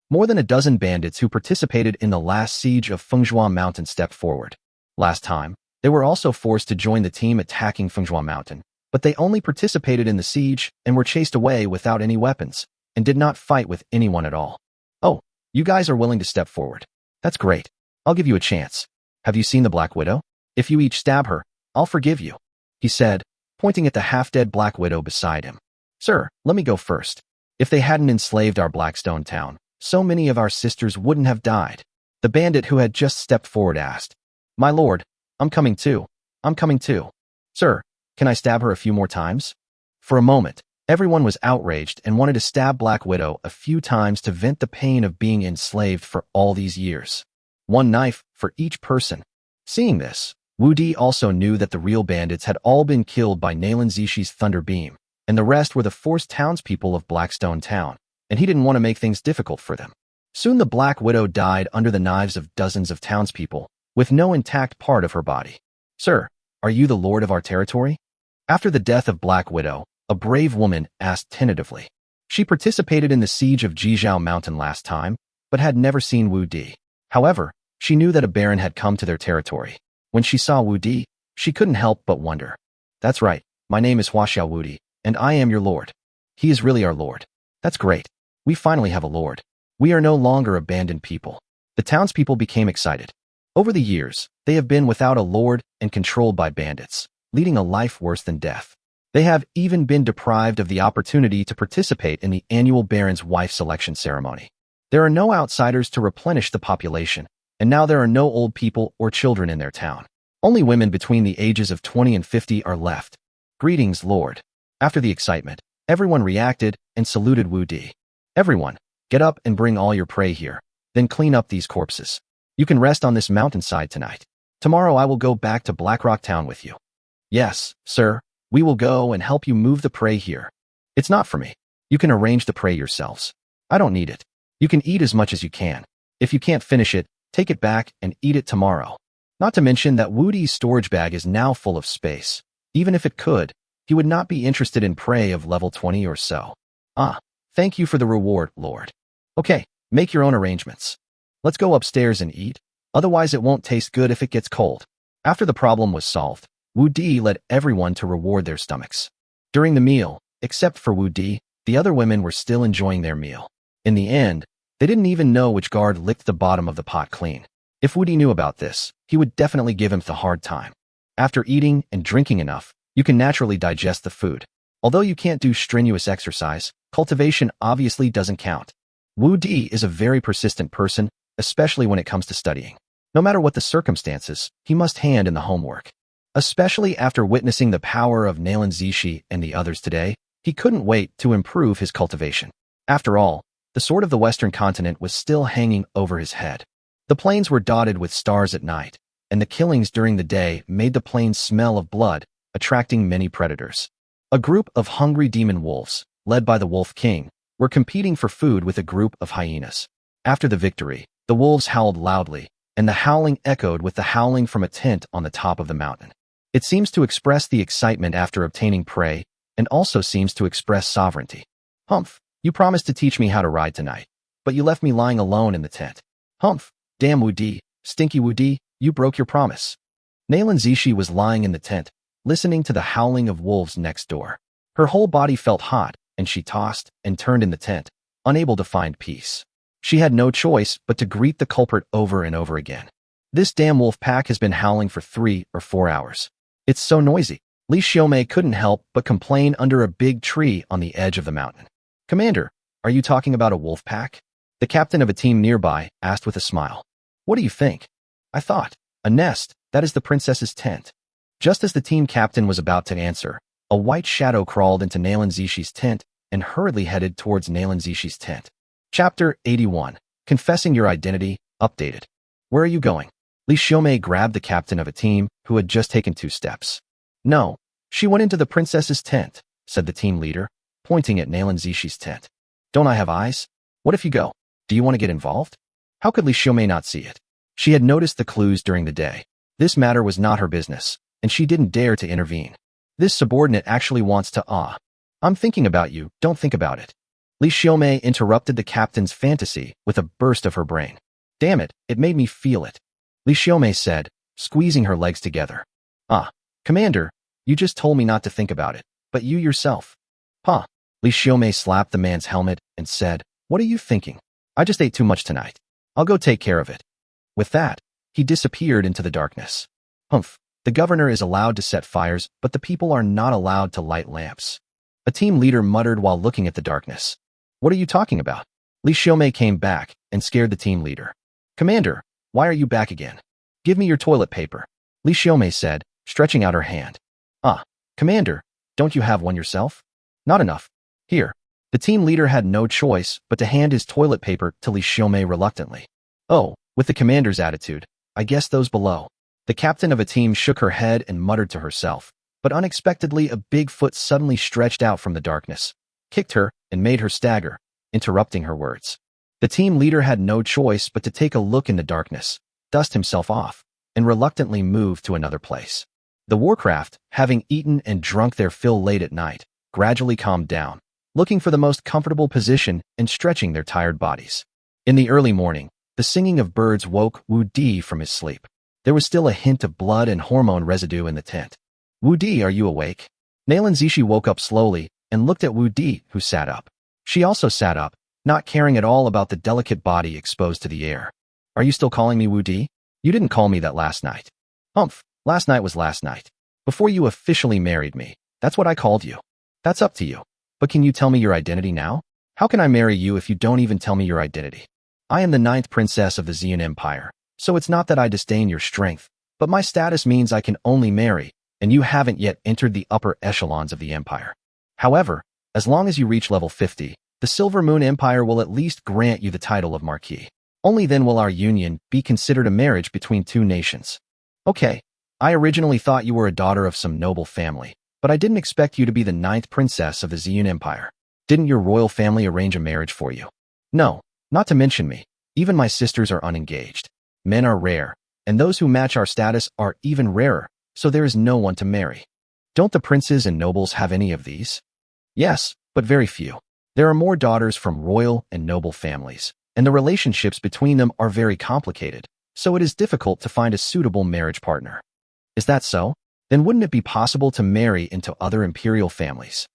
More than a dozen bandits who participated in the last siege of Fengzhua Mountain stepped forward. Last time, they were also forced to join the team attacking Fengzhua Mountain, but they only participated in the siege and were chased away without any weapons, and did not fight with anyone at all. Oh, you guys are willing to step forward. That's great. I'll give you a chance. Have you seen the Black Widow? If you each stab her, I'll forgive you, he said, pointing at the half-dead Black Widow beside him. Sir, let me go first. If they hadn't enslaved our Blackstone Town, so many of our sisters wouldn't have died. The bandit who had just stepped forward asked. My lord, I'm coming too. I'm coming too. Sir, can I stab her a few more times? For a moment, everyone was outraged and wanted to stab Black Widow a few times to vent the pain of being enslaved for all these years. One knife for each person. Seeing this, Wu Di also knew that the real bandits had all been killed by Nalan Zishi's thunder beam, and the rest were the forced townspeople of Blackstone Town, and he didn't want to make things difficult for them. Soon the Black Widow died under the knives of dozens of townspeople, with no intact part of her body. Sir, are you the lord of our territory? After the death of Black Widow, a brave woman asked tentatively. She participated in the siege of Jizhao Mountain last time, but had never seen Wu Di. However, she knew that a baron had come to their territory. When she saw Wu Di, she couldn't help but wonder. That's right, my name is Huaxiao Wu Di, and I am your lord. He is really our lord. That's great. We finally have a lord. We are no longer abandoned people. The townspeople became excited. Over the years, they have been without a lord and controlled by bandits, leading a life worse than death. They have even been deprived of the opportunity to participate in the annual Baron's wife selection ceremony. There are no outsiders to replenish the population, and now there are no old people or children in their town. Only women between the ages of 20 and 50 are left. Greetings, Lord. After the excitement, everyone reacted and saluted Wu Di. Everyone, get up and bring all your prey here, then clean up these corpses. You can rest on this mountainside tonight. Tomorrow I will go back to Blackrock Town with you. Yes, sir, we will go and help you move the prey here. It's not for me. You can arrange the prey yourselves. I don't need it. You can eat as much as you can. If you can't finish it, take it back and eat it tomorrow. Not to mention that Wu Di's storage bag is now full of space. Even if it could, he would not be interested in prey of level 20 or so. Ah, thank you for the reward, Lord. Okay, make your own arrangements. Let's go upstairs and eat, otherwise it won't taste good if it gets cold. After the problem was solved, Wu Di led everyone to reward their stomachs. During the meal, except for Wu Di, the other women were still enjoying their meal. In the end, they didn't even know which guard licked the bottom of the pot clean. If Wu Di knew about this, he would definitely give him the hard time. After eating and drinking enough, you can naturally digest the food. Although you can't do strenuous exercise, cultivation obviously doesn't count. Wu Di is a very persistent person, especially when it comes to studying. No matter what the circumstances, he must hand in the homework. Especially after witnessing the power of Nalan Zishi and the others today, he couldn't wait to improve his cultivation. After all, the sword of the Western continent was still hanging over his head. The plains were dotted with stars at night, and the killings during the day made the plains smell of blood, attracting many predators. A group of hungry demon wolves, led by the Wolf King, were competing for food with a group of hyenas. After the victory, the wolves howled loudly, and the howling echoed with the howling from a tent on the top of the mountain. It seems to express the excitement after obtaining prey, and also seems to express sovereignty. Humph, you promised to teach me how to ride tonight, but you left me lying alone in the tent. Humph, damn Wudi, stinky Wudi, you broke your promise. Nalan Zishi was lying in the tent, listening to the howling of wolves next door. Her whole body felt hot, and she tossed and turned in the tent, unable to find peace. She had no choice but to greet the culprit over and over again. This damn wolf pack has been howling for 3 or 4 hours. It's so noisy. Li Xiaomei couldn't help but complain under a big tree on the edge of the mountain. Commander, are you talking about a wolf pack? The captain of a team nearby asked with a smile. What do you think? I thought, a nest, that is the princess's tent. Just as the team captain was about to answer, a white shadow crawled into Nalan Zishi's tent and hurriedly headed towards Nalan Zishi's tent. Chapter 81. Confessing Your Identity, Updated. Where are you going? Li Xiaomei grabbed the captain of a team who had just taken 2 steps. No, she went into the princess's tent, said the team leader, pointing at Nalan Zishi's tent. Don't I have eyes? What if you go? Do you want to get involved? How could Li Xiaomei not see it? She had noticed the clues during the day. This matter was not her business, and she didn't dare to intervene. This subordinate actually wants to I'm thinking about you, don't think about it. Li Xiaomei interrupted the captain's fantasy with a burst of her brain. Damn it, it made me feel it. Li Xiaomei said, squeezing her legs together. Commander, you just told me not to think about it, but you yourself. Li Xiaomei slapped the man's helmet and said, what are you thinking? I just ate too much tonight. I'll go take care of it. With that, he disappeared into the darkness. Humph, the governor is allowed to set fires, but the people are not allowed to light lamps. A team leader muttered while looking at the darkness. What are you talking about? Li Xiaomei came back and scared the team leader. Commander, why are you back again? Give me your toilet paper, Li Xiaomei said, stretching out her hand. Commander, don't you have one yourself? Not enough. Here. The team leader had no choice but to hand his toilet paper to Li Xiaomei reluctantly. Oh, with the commander's attitude, I guess those below. The captain of a team shook her head and muttered to herself, but unexpectedly a big foot suddenly stretched out from the darkness, kicked her, and made her stagger, interrupting her words. The team leader had no choice but to take a look in the darkness, dust himself off, and reluctantly move to another place. The Warcraft, having eaten and drunk their fill late at night, gradually calmed down, looking for the most comfortable position and stretching their tired bodies. In the early morning, the singing of birds woke Wu Di from his sleep. There was still a hint of blood and hormone residue in the tent. Wu Di, are you awake? Nalan Zishi woke up slowly and looked at Wu Di, who sat up. She also sat up, not caring at all about the delicate body exposed to the air. Are you still calling me Wu Di? You didn't call me that last night. Humph, last night was last night. Before you officially married me, that's what I called you. That's up to you. But can you tell me your identity now? How can I marry you if you don't even tell me your identity? I am the 9th princess of the Xian Empire, so it's not that I disdain your strength, but my status means I can only marry, and you haven't yet entered the upper echelons of the empire. However, as long as you reach level 50, the Silver Moon Empire will at least grant you the title of Marquis. Only then will our union be considered a marriage between 2 nations. Okay, I originally thought you were a daughter of some noble family, but I didn't expect you to be the 9th princess of the Xian Empire. Didn't your royal family arrange a marriage for you? No, not to mention me. Even my sisters are unengaged. Men are rare, and those who match our status are even rarer, so there is no one to marry. Don't the princes and nobles have any of these? Yes, but very few. There are more daughters from royal and noble families, and the relationships between them are very complicated, so it is difficult to find a suitable marriage partner. Is that so? Then wouldn't it be possible to marry into other imperial families?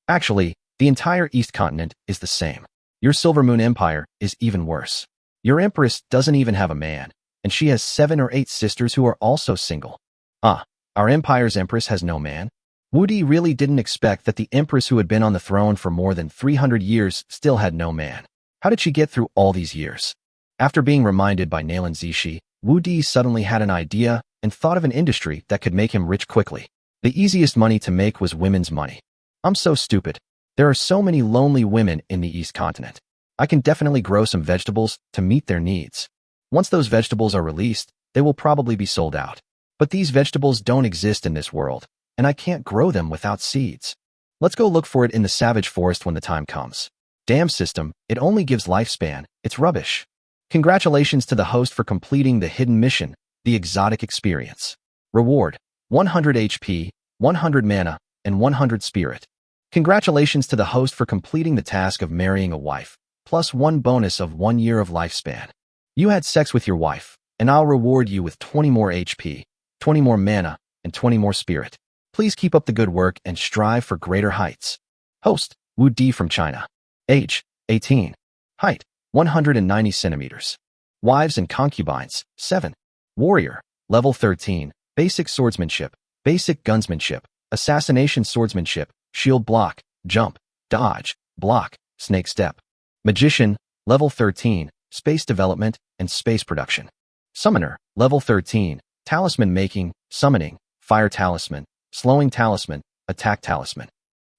Actually, the entire East Continent is the same. Your Silver Moon Empire is even worse. Your empress doesn't even have a man, and she has 7 or 8 sisters who are also single. Our empire's empress has no man? Wu Di really didn't expect that the empress who had been on the throne for more than 300 years still had no man. How did she get through all these years? After being reminded by Nalan Zishi, Wu Di suddenly had an idea and thought of an industry that could make him rich quickly. The easiest money to make was women's money. I'm so stupid. There are so many lonely women in the East Continent. I can definitely grow some vegetables to meet their needs. Once those vegetables are released, they will probably be sold out. But these vegetables don't exist in this world, and I can't grow them without seeds. Let's go look for it in the savage forest when the time comes. Damn system, it only gives lifespan. It's rubbish. Congratulations to the host for completing the hidden mission, the exotic experience. Reward: 100 HP, 100 mana, and 100 spirit. Congratulations to the host for completing the task of marrying a wife, plus 1 bonus of 1 year of lifespan. You had sex with your wife, and I'll reward you with 20 more HP, 20 more mana, and 20 more spirit. Please keep up the good work and strive for greater heights. Host, Wu Di from China. Age, 18. Height, 190 centimeters. Wives and concubines, 7. Warrior, level 13, basic swordsmanship, basic gunsmanship, assassination swordsmanship, shield block, jump, dodge, block, snake step. Magician, level 13, space development and space production. Summoner, level 13, talisman making, summoning, fire talisman, slowing talisman, attack talisman.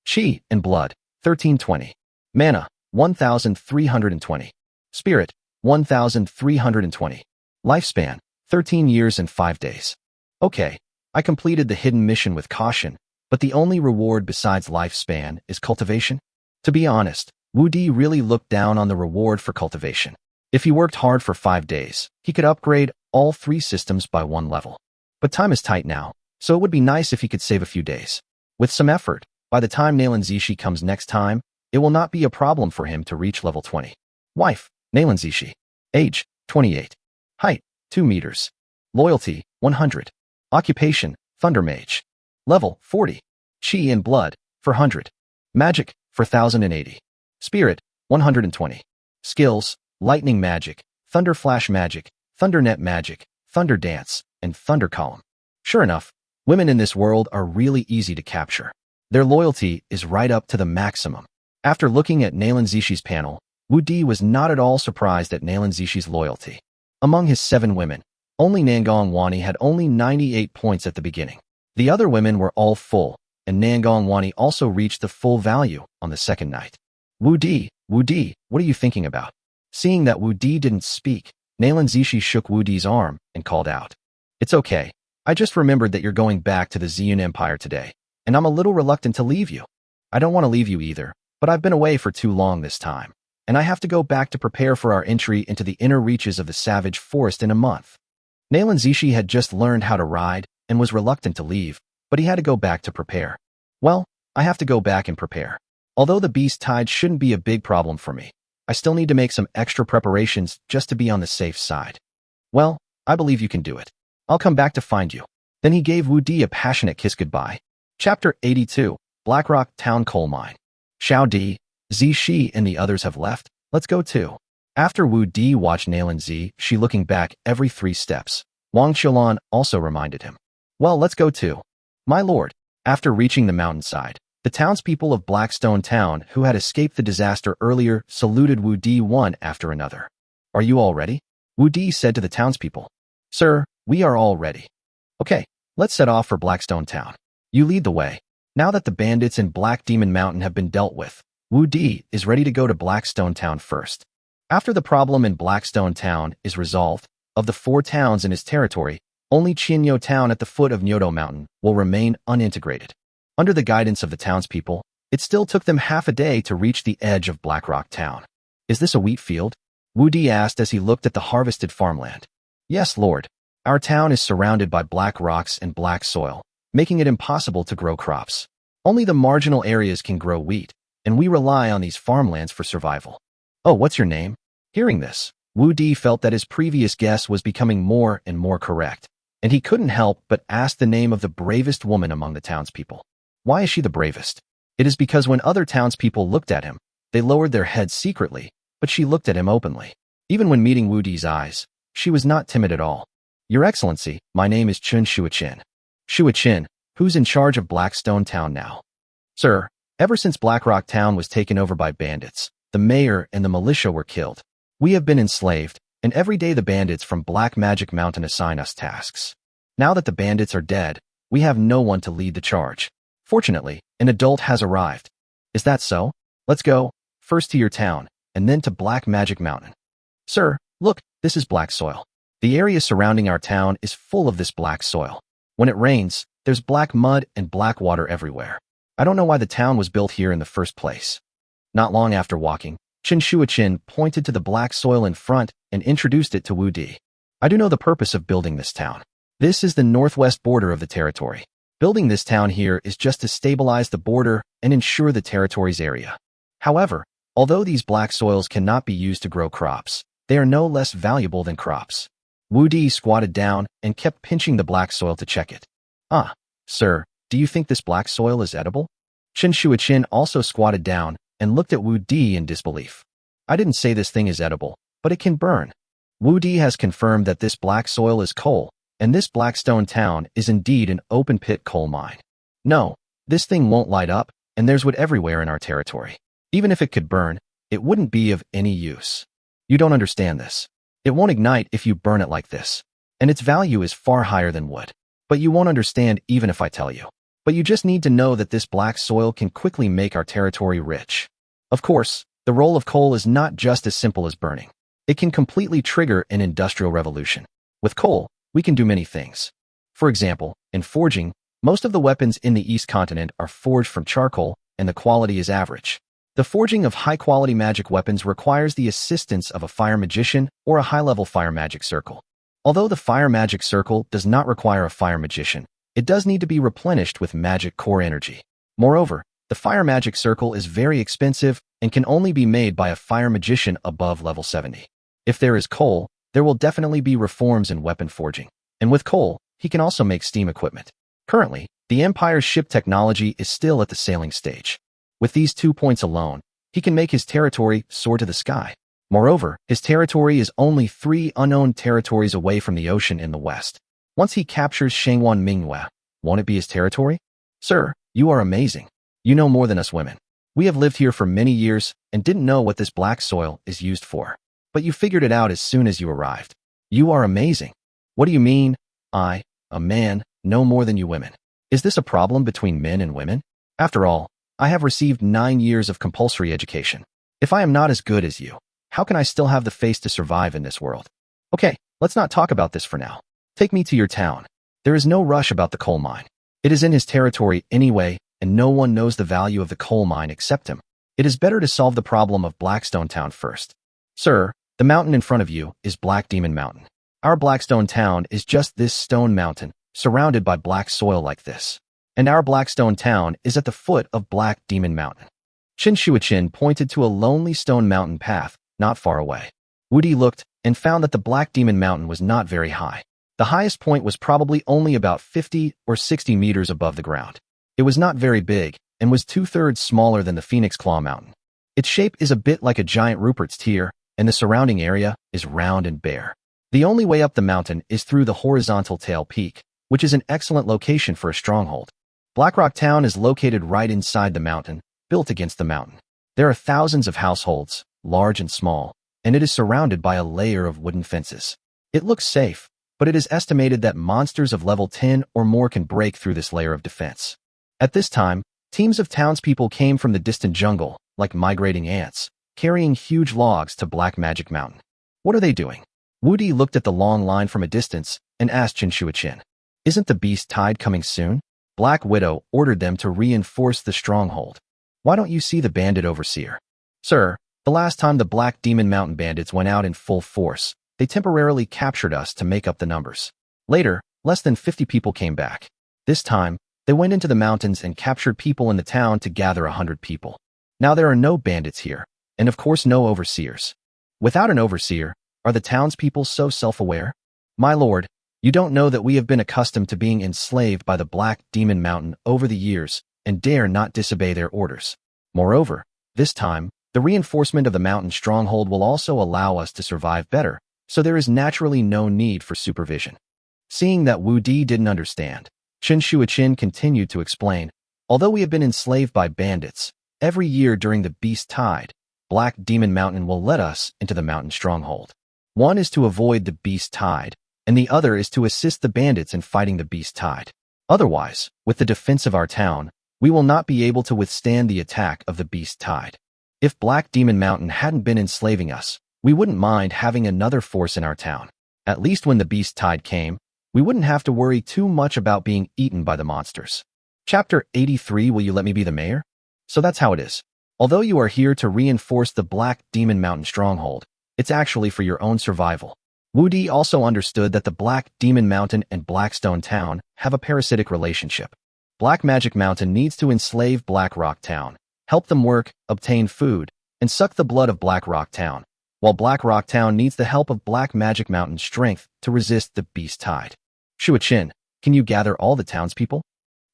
Chi and blood, 1320. Mana, 1320. Spirit, 1320. Lifespan, 13 years and 5 days. Okay, I completed the hidden mission with caution, but the only reward besides lifespan is cultivation. To be honest, Wu Di really looked down on the reward for cultivation. If he worked hard for 5 days, he could upgrade all 3 systems by 1 level. But time is tight now, so it would be nice if he could save a few days. With some effort, by the time Nailan Zishi comes next time, it will not be a problem for him to reach level 20. Wife, Nailan Zishi. Age, 28. Height, 2 meters. Loyalty, 100. Occupation, Thunder Mage. Level, 40. Chi and blood, 400. Magic, 4080. Spirit, 120. Skills, Lightning Magic, Thunder Flash Magic, Thunder Net Magic, Thunder Dance, and Thunder Column. Sure enough, women in this world are really easy to capture. Their loyalty is right up to the maximum. After looking at Nailan Zishi's panel, Wu Di was not at all surprised at Nailan Zishi's loyalty. Among his 7 women, only Nangong Wani had only 98 points at the beginning. The other women were all full, and Nangong Wani also reached the full value on the second night. Wu Di, what are you thinking about? Seeing that Wu Di didn't speak, Nailan Zishi shook Wu Di's arm and called out. It's okay. I just remembered that you're going back to the Ziyun Empire today, and I'm a little reluctant to leave you. I don't want to leave you either, but I've been away for too long this time, and I have to go back to prepare for our entry into the inner reaches of the savage forest in a month. Nailan Zishi had just learned how to ride and was reluctant to leave, but he had to go back to prepare. Well, I have to go back and prepare. Although the beast tide shouldn't be a big problem for me, I still need to make some extra preparations just to be on the safe side. Well, I believe you can do it. I'll come back to find you. Then he gave Wu Di a passionate kiss goodbye. Chapter 82, Blackrock Town Coal Mine. Xiao Di, Zi Shi and the others have left. Let's go too. After Wu Di watched Nailan Zishi looking back every 3 steps, Wang Qiulan also reminded him. Well, let's go too. My lord, after reaching the mountainside, the townspeople of Blackstone Town who had escaped the disaster earlier saluted Wu Di one after another. Are you all ready? Wu Di said to the townspeople. Sir, we are all ready. Okay, let's set off for Blackstone Town. You lead the way. Now that the bandits in Black Demon Mountain have been dealt with, Wu Di is ready to go to Blackstone Town first. After the problem in Blackstone Town is resolved, of the 4 towns in his territory, only Qianyo Town at the foot of Nyodo Mountain will remain unintegrated. Under the guidance of the townspeople, it still took them half a day to reach the edge of Blackrock Town. Is this a wheat field? Wu Di asked as he looked at the harvested farmland. Yes, Lord. Our town is surrounded by black rocks and black soil, making it impossible to grow crops. Only the marginal areas can grow wheat, and we rely on these farmlands for survival. Oh, what's your name? Hearing this, Wu Di felt that his previous guess was becoming more and more correct, and he couldn't help but ask the name of the bravest woman among the townspeople. Why is she the bravest? It is because when other townspeople looked at him, they lowered their heads secretly, but she looked at him openly. Even when meeting Wu Di's eyes, she was not timid at all. Your Excellency, my name is Chun Shuachin. Shuachin, who's in charge of Blackstone Town now? Sir, ever since Blackrock Town was taken over by bandits, the mayor and the militia were killed. We have been enslaved, and every day the bandits from Black Magic Mountain assign us tasks. Now that the bandits are dead, we have no one to lead the charge. Fortunately, an adult has arrived. Is that so? Let's go, first to your town, and then to Black Magic Mountain. Sir, look, this is black soil. The area surrounding our town is full of this black soil. When it rains, there's black mud and black water everywhere. I don't know why the town was built here in the first place. Not long after walking, Chen Shuachin pointed to the black soil in front and introduced it to Wu Di. I do know the purpose of building this town. This is the northwest border of the territory. Building this town here is just to stabilize the border and ensure the territory's area. However, although these black soils cannot be used to grow crops, they are no less valuable than crops. Wu Di squatted down and kept pinching the black soil to check it. Ah, sir, do you think this black soil is edible? Chen Shuichin also squatted down and looked at Wu Di in disbelief. I didn't say this thing is edible, but it can burn. Wu Di has confirmed that this black soil is coal, and this Blackstone town is indeed an open-pit coal mine. No, this thing won't light up, and there's wood everywhere in our territory. Even if it could burn, it wouldn't be of any use. You don't understand this. It won't ignite if you burn it like this, and its value is far higher than wood. But you won't understand even if I tell you. But you just need to know that this black soil can quickly make our territory rich. Of course, the role of coal is not just as simple as burning. It can completely trigger an industrial revolution. With coal, we can do many things. For example, in forging, most of the weapons in the East Continent are forged from charcoal, and the quality is average. The forging of high-quality magic weapons requires the assistance of a fire magician or a high-level fire magic circle. Although the fire magic circle does not require a fire magician, it does need to be replenished with magic core energy. Moreover, the fire magic circle is very expensive and can only be made by a fire magician above level 70. If there is coal, there will definitely be reforms in weapon forging. And with coal, he can also make steam equipment. Currently, the Empire's ship technology is still at the sailing stage. With these 2 points alone, he can make his territory soar to the sky. Moreover, his territory is only 3 unowned territories away from the ocean in the west. Once he captures Shangwan Manhwa, won't it be his territory? Sir, you are amazing. You know more than us women. We have lived here for many years and didn't know what this black soil is used for. But you figured it out as soon as you arrived. You are amazing. What do you mean? I, a man, know more than you women. Is this a problem between men and women? After all, I have received 9 years of compulsory education. If I am not as good as you, how can I still have the face to survive in this world? Okay, let's not talk about this for now. Take me to your town. There is no rush about the coal mine. It is in his territory anyway, and no one knows the value of the coal mine except him. It is better to solve the problem of Blackstone Town first. Sir, the mountain in front of you is Black Demon Mountain. Our Blackstone Town is just this stone mountain, surrounded by black soil like this. And our Blackstone Town is at the foot of Black Demon Mountain. Chen Shuichin pointed to a lonely stone mountain path, not far away. Wu Di looked and found that the Black Demon Mountain was not very high. The highest point was probably only about 50 or 60 meters above the ground. It was not very big, and was 2/3 smaller than the Phoenix Claw Mountain. Its shape is a bit like a giant Rupert's tear, and the surrounding area is round and bare. The only way up the mountain is through the horizontal tail peak, which is an excellent location for a stronghold. Blackrock Town is located right inside the mountain, built against the mountain. There are thousands of households, large and small, and it is surrounded by a layer of wooden fences. It looks safe, but it is estimated that monsters of level 10 or more can break through this layer of defense. At this time, teams of townspeople came from the distant jungle, like migrating ants, carrying huge logs to Black Magic Mountain. What are they doing? Wu Di looked at the long line from a distance and asked Chen Shuichin, "Isn't the beast tide coming soon?" Black Widow ordered them to reinforce the stronghold. "Why don't you see the bandit overseer?" "Sir, the last time the Black Demon Mountain bandits went out in full force, they temporarily captured us to make up the numbers. Later, less than 50 people came back. This time, they went into the mountains and captured people in the town to gather 100 people. Now there are no bandits here, and of course no overseers. Without an overseer, are the townspeople so self-aware? My lord, you don't know that we have been accustomed to being enslaved by the Black Demon Mountain over the years and dare not disobey their orders. Moreover, this time, the reinforcement of the mountain stronghold will also allow us to survive better, so there is naturally no need for supervision." Seeing that Wu Di didn't understand, Chen Shuichin continued to explain, "Although we have been enslaved by bandits, every year during the Beast Tide, Black Demon Mountain will let us into the mountain stronghold. One is to avoid the Beast Tide, and the other is to assist the bandits in fighting the Beast Tide. Otherwise, with the defense of our town, we will not be able to withstand the attack of the Beast Tide. If Black Demon Mountain hadn't been enslaving us, we wouldn't mind having another force in our town. At least when the Beast Tide came, we wouldn't have to worry too much about being eaten by the monsters." Chapter 83, Will you let me be the mayor? So that's how it is. Although you are here to reinforce the Black Demon Mountain stronghold, it's actually for your own survival. Wu Di also understood that the Black Demon Mountain and Blackstone Town have a parasitic relationship. Black Magic Mountain needs to enslave Black Rock Town, help them work, obtain food, and suck the blood of Black Rock Town, while Black Rock Town needs the help of Black Magic Mountain's strength to resist the beast tide. Shuachin, can you gather all the townspeople?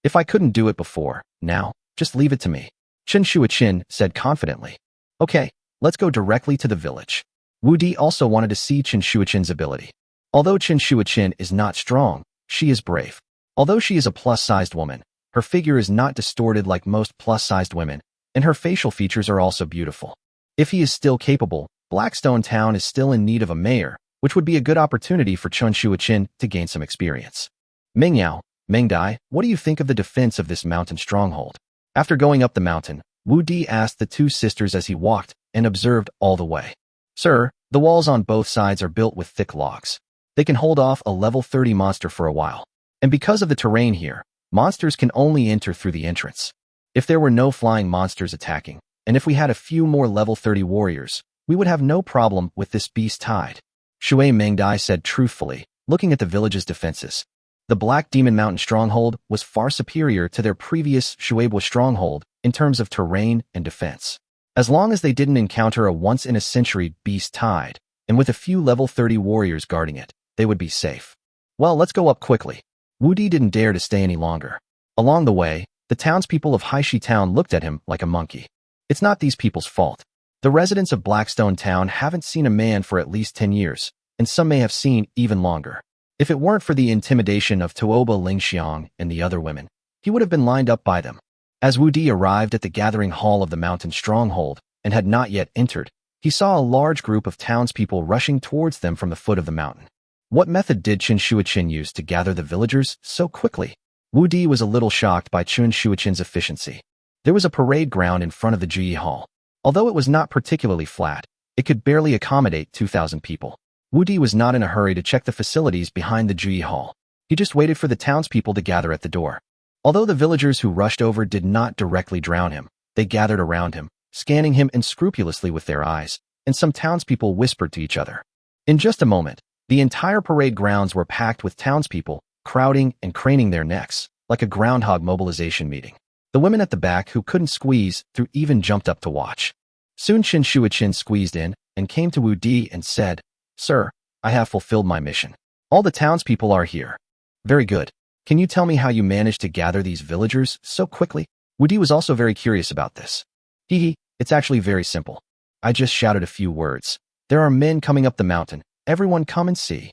If I couldn't do it before, now, just leave it to me. Chen Shuachin said confidently. Okay, let's go directly to the village. Wu Di also wanted to see Chen Shuachin's ability. Although Chen Shuachin is not strong, she is brave. Although she is a plus-sized woman, her figure is not distorted like most plus-sized women, and her facial features are also beautiful. If he is still capable, Blackstone Town is still in need of a mayor, which would be a good opportunity for Chen Shuachin to gain some experience. Mingyao, Mengdai, what do you think of the defense of this mountain stronghold? After going up the mountain, Wu Di asked the two sisters as he walked and observed all the way. Sir, the walls on both sides are built with thick logs. They can hold off a level 30 monster for a while. And because of the terrain here, monsters can only enter through the entrance. If there were no flying monsters attacking, and if we had a few more level 30 warriors, we would have no problem with this beast tide. Shui Mengdai said truthfully, looking at the village's defenses. The Black Demon Mountain stronghold was far superior to their previous Shueibwa stronghold in terms of terrain and defense. As long as they didn't encounter a once-in-a-century beast tide, and with a few level 30 warriors guarding it, they would be safe. Well, let's go up quickly. Wu Di didn't dare to stay any longer. Along the way, the townspeople of Haishi Town looked at him like a monkey. It's not these people's fault. The residents of Blackstone Town haven't seen a man for at least 10 years, and some may have seen even longer. If it weren't for the intimidation of Tuoba Lingxiang and the other women, he would have been lined up by them. As Wu Di arrived at the gathering hall of the mountain stronghold and had not yet entered, he saw a large group of townspeople rushing towards them from the foot of the mountain. What method did Chen Shuachin use to gather the villagers so quickly? Wu Di was a little shocked by Chen Shuachin's efficiency. There was a parade ground in front of the Ji Hall. Although it was not particularly flat, it could barely accommodate 2,000 people. Wu Di was not in a hurry to check the facilities behind the Ji Hall. He just waited for the townspeople to gather at the door. Although the villagers who rushed over did not directly drown him, they gathered around him, scanning him unscrupulously with their eyes, and some townspeople whispered to each other. In just a moment, the entire parade grounds were packed with townspeople, crowding and craning their necks, like a groundhog mobilization meeting. The women at the back who couldn't squeeze through even jumped up to watch. Soon Chen Shuachin squeezed in and came to Wu Di and said, Sir, I have fulfilled my mission. All the townspeople are here. Very good. Can you tell me how you managed to gather these villagers so quickly? Wu Di was also very curious about this. It's actually very simple. I just shouted a few words. There are men coming up the mountain. Everyone come and see.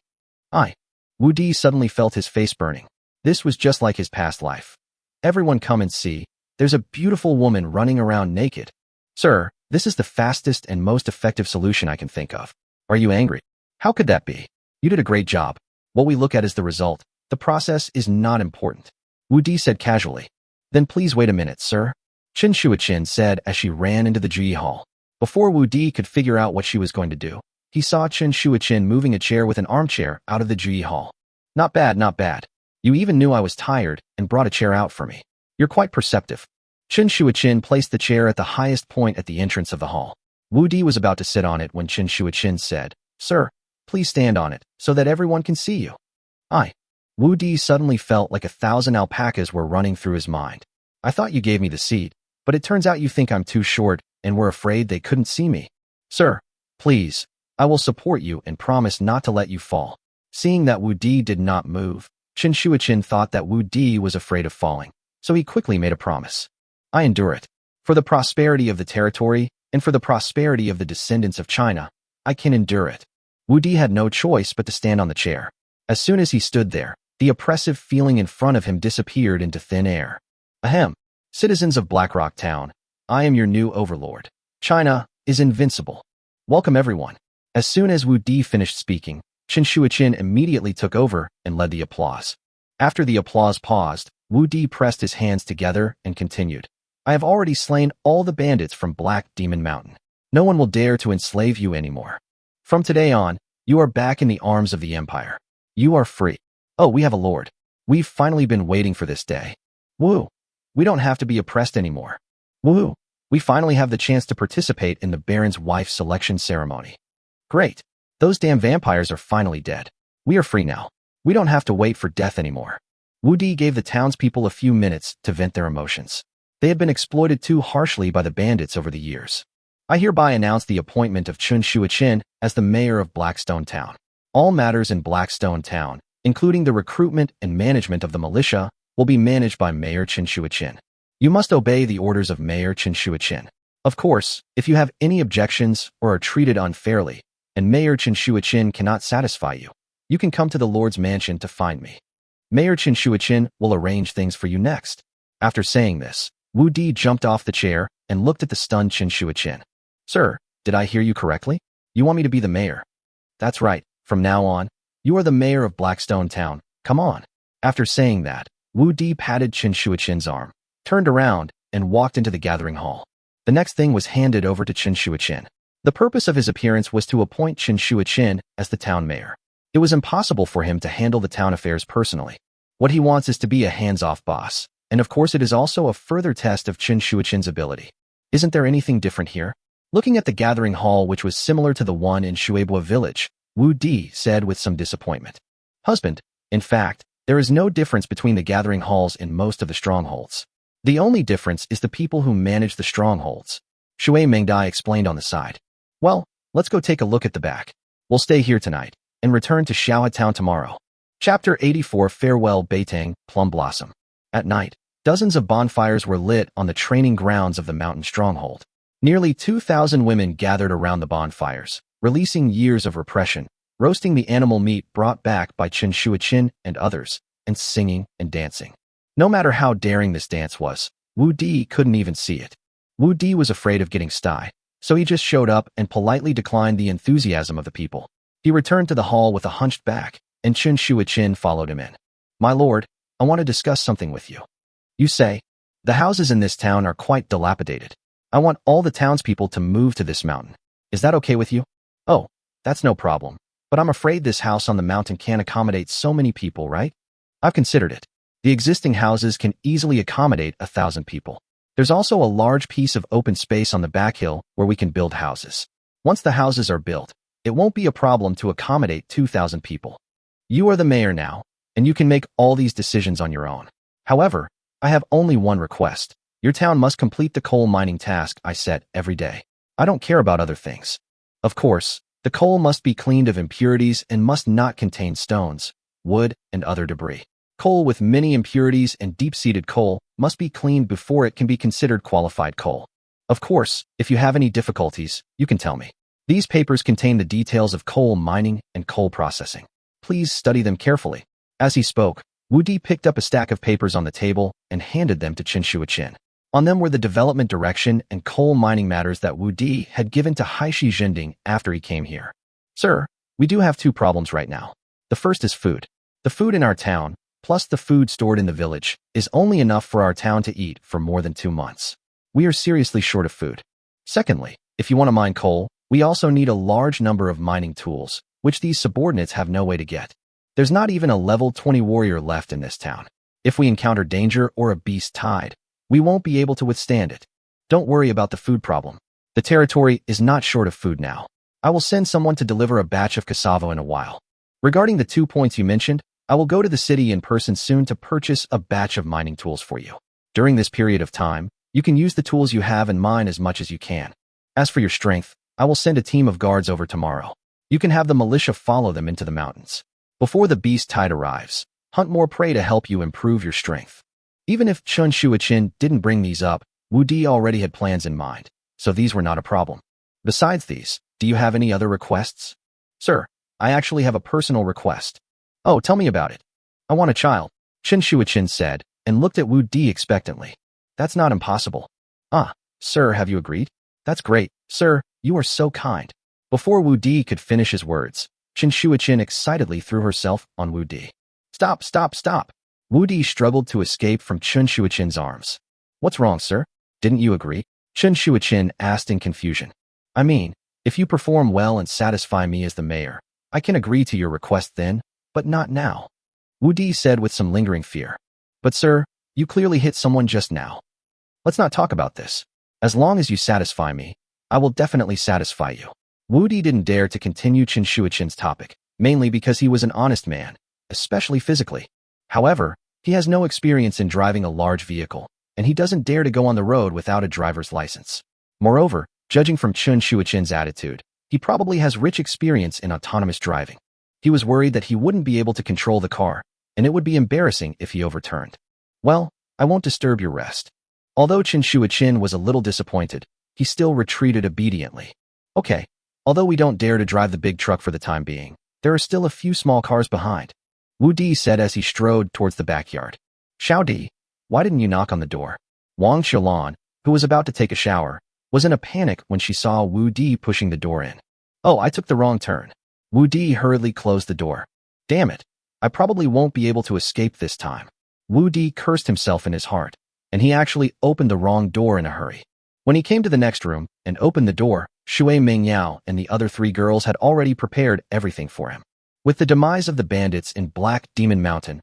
Wu Di suddenly felt his face burning. This was just like his past life. Everyone come and see. There's a beautiful woman running around naked. Sir, this is the fastest and most effective solution I can think of. Are you angry? How could that be? You did a great job. What we look at is the result. The process is not important. Wu Di said casually. Then please wait a minute, sir. Chen Shuachin said as she ran into the Ji Hall. Before Wu Di could figure out what she was going to do, he saw Chen Shuachin moving a chair with an armchair out of the Ji Hall. Not bad, not bad. You even knew I was tired and brought a chair out for me. You're quite perceptive. Chen Shuachin placed the chair at the highest point at the entrance of the hall. Wu Di was about to sit on it when Chen Shuachin said, Sir, please stand on it so that everyone can see you. Wu Di suddenly felt like 1,000 alpacas were running through his mind. I thought you gave me the seat, but it turns out you think I'm too short and were afraid they couldn't see me. Sir, please, I will support you and promise not to let you fall. Seeing that Wu Di did not move, Chen Shuachin thought that Wu Di was afraid of falling, so he quickly made a promise. I endure it. For the prosperity of the territory and for the prosperity of the descendants of China, I can endure it. Wu Di had no choice but to stand on the chair. As soon as he stood there, the oppressive feeling in front of him disappeared into thin air. Ahem. Citizens of Blackrock Town, I am your new overlord. China is invincible. Welcome everyone. As soon as Wu Di finished speaking, Chen Shuachin immediately took over and led the applause. After the applause paused, Wu Di pressed his hands together and continued. I have already slain all the bandits from Black Demon Mountain. No one will dare to enslave you anymore. From today on, you are back in the arms of the Empire. You are free. Oh, we have a lord. We've finally been waiting for this day. Woo! We don't have to be oppressed anymore. Woo! We finally have the chance to participate in the Baron's wife selection ceremony. Great! Those damn vampires are finally dead. We are free now. We don't have to wait for death anymore. Wu Di gave the townspeople a few minutes to vent their emotions. They had been exploited too harshly by the bandits over the years. I hereby announce the appointment of Chun Shuichin as the mayor of Blackstone Town. All matters in Blackstone Town, including the recruitment and management of the militia, will be managed by Mayor Chun Shuichin. You must obey the orders of Mayor Chun Shuichin. Of course, if you have any objections or are treated unfairly, and Mayor Chun Shuichin cannot satisfy you, you can come to the Lord's mansion to find me. Mayor Chun Shuichin will arrange things for you next. After saying this, Wu Di jumped off the chair and looked at the stunned Chun Shuichin. Sir, did I hear you correctly? You want me to be the mayor? That's right. From now on, you are the mayor of Blackstone Town. Come on. After saying that, Wu Di patted Chun Shuichin's arm, turned around, and walked into the gathering hall. The next thing was handed over to Chun Shuichin. The purpose of his appearance was to appoint Chun Shuichin as the town mayor. It was impossible for him to handle the town affairs personally. What he wants is to be a hands-off boss, and of course it is also a further test of Chun Shuichin's ability. Isn't there anything different here? Looking at the gathering hall, which was similar to the one in Shueibua village, Wu Di said with some disappointment. Husband, in fact, there is no difference between the gathering halls in most of the strongholds. The only difference is the people who manage the strongholds. Shui Mengdai explained on the side. Well, let's go take a look at the back. We'll stay here tonight and return to Xiaohe Town tomorrow. Chapter 84 Farewell Beitang, Plum Blossom. At night, dozens of bonfires were lit on the training grounds of the mountain stronghold. Nearly 2,000 women gathered around the bonfires, releasing years of repression, roasting the animal meat brought back by Chun Shuichin and others, and singing and dancing. No matter how daring this dance was, Wu Di couldn't even see it. Wu Di was afraid of getting sty, so he just showed up and politely declined the enthusiasm of the people. He returned to the hall with a hunched back, and Chun Shuichin followed him in. My lord, I want to discuss something with you. You say, the houses in this town are quite dilapidated. I want all the townspeople to move to this mountain. Is that okay with you? Oh, that's no problem. But I'm afraid this house on the mountain can't accommodate so many people, right? I've considered it. The existing houses can easily accommodate 1,000 people. There's also a large piece of open space on the back hill where we can build houses. Once the houses are built, it won't be a problem to accommodate 2,000 people. You are the mayor now, and you can make all these decisions on your own. However, I have only one request. Your town must complete the coal mining task I set every day. I don't care about other things. Of course, the coal must be cleaned of impurities and must not contain stones, wood, and other debris. Coal with many impurities and deep-seated coal must be cleaned before it can be considered qualified coal. Of course, if you have any difficulties, you can tell me. These papers contain the details of coal mining and coal processing. Please study them carefully. As he spoke, Wu Di picked up a stack of papers on the table and handed them to Chun Shuichin. On them were the development direction and coal mining matters that Wu Di had given to Haishi Jinding after he came here. Sir, we do have two problems right now. The first is food. The food in our town, plus the food stored in the village, is only enough for our town to eat for more than 2 months. We are seriously short of food. Secondly, if you want to mine coal, we also need a large number of mining tools, which these subordinates have no way to get. There's not even a level 20 warrior left in this town. If we encounter danger or a beast tide, we won't be able to withstand it. Don't worry about the food problem. The territory is not short of food now. I will send someone to deliver a batch of cassava in a while. Regarding the 2 points you mentioned, I will go to the city in person soon to purchase a batch of mining tools for you. During this period of time, you can use the tools you have and mine as much as you can. As for your strength, I will send a team of guards over tomorrow. You can have the militia follow them into the mountains. Before the beast tide arrives, hunt more prey to help you improve your strength. Even if Chun Shuichin didn't bring these up, Wu Di already had plans in mind, so these were not a problem. Besides these, do you have any other requests? Sir, I actually have a personal request. Oh, tell me about it. I want a child, Chun Shuichin said, and looked at Wu Di expectantly. That's not impossible. Ah, sir, have you agreed? That's great, sir, you are so kind. Before Wu Di could finish his words, Chun Shuichin excitedly threw herself on Wu Di. Stop, stop, stop. Wu Di struggled to escape from Chun Shuichin's arms. What's wrong, sir? Didn't you agree? Chun Shuichin asked in confusion. I mean, if you perform well and satisfy me as the mayor, I can agree to your request then, but not now. Wu Di said with some lingering fear. But sir, you clearly hit someone just now. Let's not talk about this. As long as you satisfy me, I will definitely satisfy you. Wu Di didn't dare to continue Chun Shuichin's topic, mainly because he was an honest man, especially physically. However, He has no experience in driving a large vehicle, and he doesn't dare to go on the road without a driver's license. Moreover, judging from Chun Shuichin's attitude, he probably has rich experience in autonomous driving. He was worried that he wouldn't be able to control the car, and it would be embarrassing if he overturned. Well, I won't disturb your rest. Although Chun Shuichin was a little disappointed, he still retreated obediently. Okay, although we don't dare to drive the big truck for the time being, there are still a few small cars behind, Wu Di said as he strode towards the backyard. Xiao Di, why didn't you knock on the door? Wang Xiaolan, who was about to take a shower, was in a panic when she saw Wu Di pushing the door in. Oh, I took the wrong turn. Wu Di hurriedly closed the door. Damn it, I probably won't be able to escape this time. Wu Di cursed himself in his heart, and he actually opened the wrong door in a hurry. When he came to the next room and opened the door, Shui Mingyao and the other 3 girls had already prepared everything for him. With the demise of the bandits in Black Demon Mountain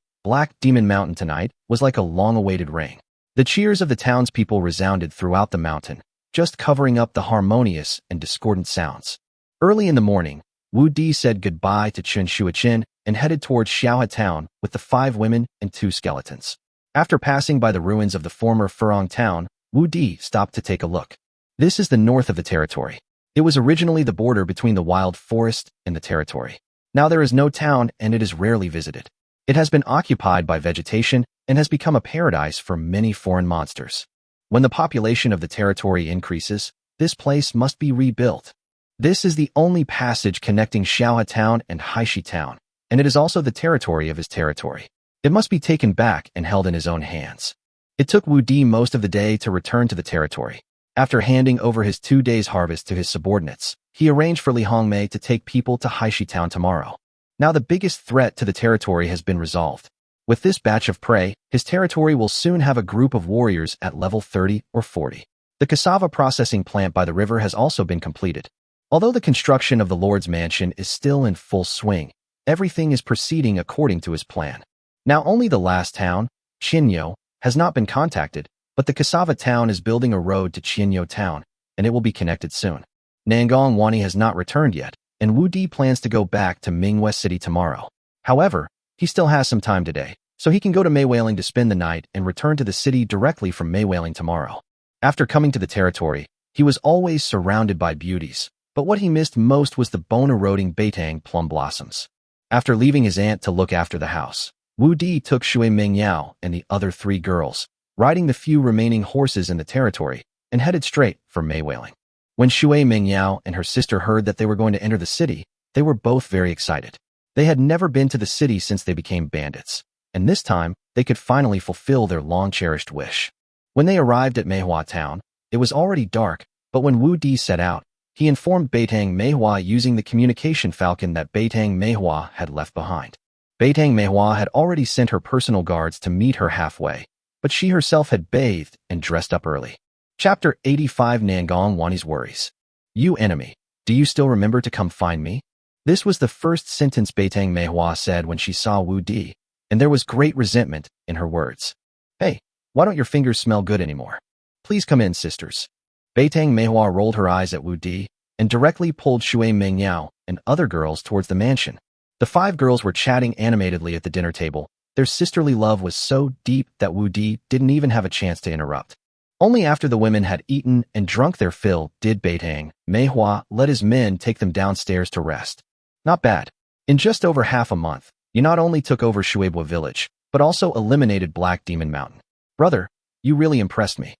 tonight was like a long-awaited rain. The cheers of the townspeople resounded throughout the mountain, just covering up the harmonious and discordant sounds. Early in the morning, Wu Di said goodbye to Chun Shuichin and headed towards Xiaohe town with the 5 women and 2 skeletons. After passing by the ruins of the former Furong town, Wu Di stopped to take a look. This is the north of the territory. It was originally the border between the wild forest and the territory. Now there is no town and it is rarely visited. It has been occupied by vegetation and has become a paradise for many foreign monsters. When the population of the territory increases, this place must be rebuilt. This is the only passage connecting Xiaohe town and Haishi town, and it is also the territory of his territory. It must be taken back and held in his own hands. It took Wu Di most of the day to return to the territory. After handing over his 2 days' harvest to his subordinates, he arranged for Li Hongmei to take people to Haishi town tomorrow. Now the biggest threat to the territory has been resolved. With this batch of prey, his territory will soon have a group of warriors at level 30 or 40. The cassava processing plant by the river has also been completed. Although the construction of the Lord's mansion is still in full swing, everything is proceeding according to his plan. Now only the last town, Qinyo, has not been contacted, but the cassava town is building a road to Qinyo town, and it will be connected soon. Nangong Wani has not returned yet, and Wu Di plans to go back to Mingwe City tomorrow. However, he still has some time today, so he can go to Maywailing to spend the night and return to the city directly from Maywailing tomorrow. After coming to the territory, he was always surrounded by beauties, but what he missed most was the bone-eroding Beitang plum blossoms. After leaving his aunt to look after the house, Wu Di took Shui Mingyao and the other 3 girls, riding the few remaining horses in the territory, and headed straight for Maywailing. When Shui Mingyao and her sister heard that they were going to enter the city, they were both very excited. They had never been to the city since they became bandits, and this time they could finally fulfill their long-cherished wish. When they arrived at Manhwa town, it was already dark, but when Wu Di set out, he informed Beitang Manhwa using the communication falcon that Beitang Manhwa had left behind. Beitang Manhwa had already sent her personal guards to meet her halfway, but she herself had bathed and dressed up early. Chapter 85 Nangong Wani's Worries. You enemy, do you still remember to come find me? This was the first sentence Beitang Manhwa said when she saw Wu Di, and there was great resentment in her words. Hey, why don't your fingers smell good anymore? Please come in, sisters. Beitang Manhwa rolled her eyes at Wu Di and directly pulled Shui Mingyao and other girls towards the mansion. The 5 girls were chatting animatedly at the dinner table. Their sisterly love was so deep that Wu Di didn't even have a chance to interrupt. Only after the women had eaten and drunk their fill did Beitang Manhwa let his men take them downstairs to rest. Not bad. In just over half a month, you not only took over Shueibwa village, but also eliminated Black Demon Mountain. Brother, you really impressed me.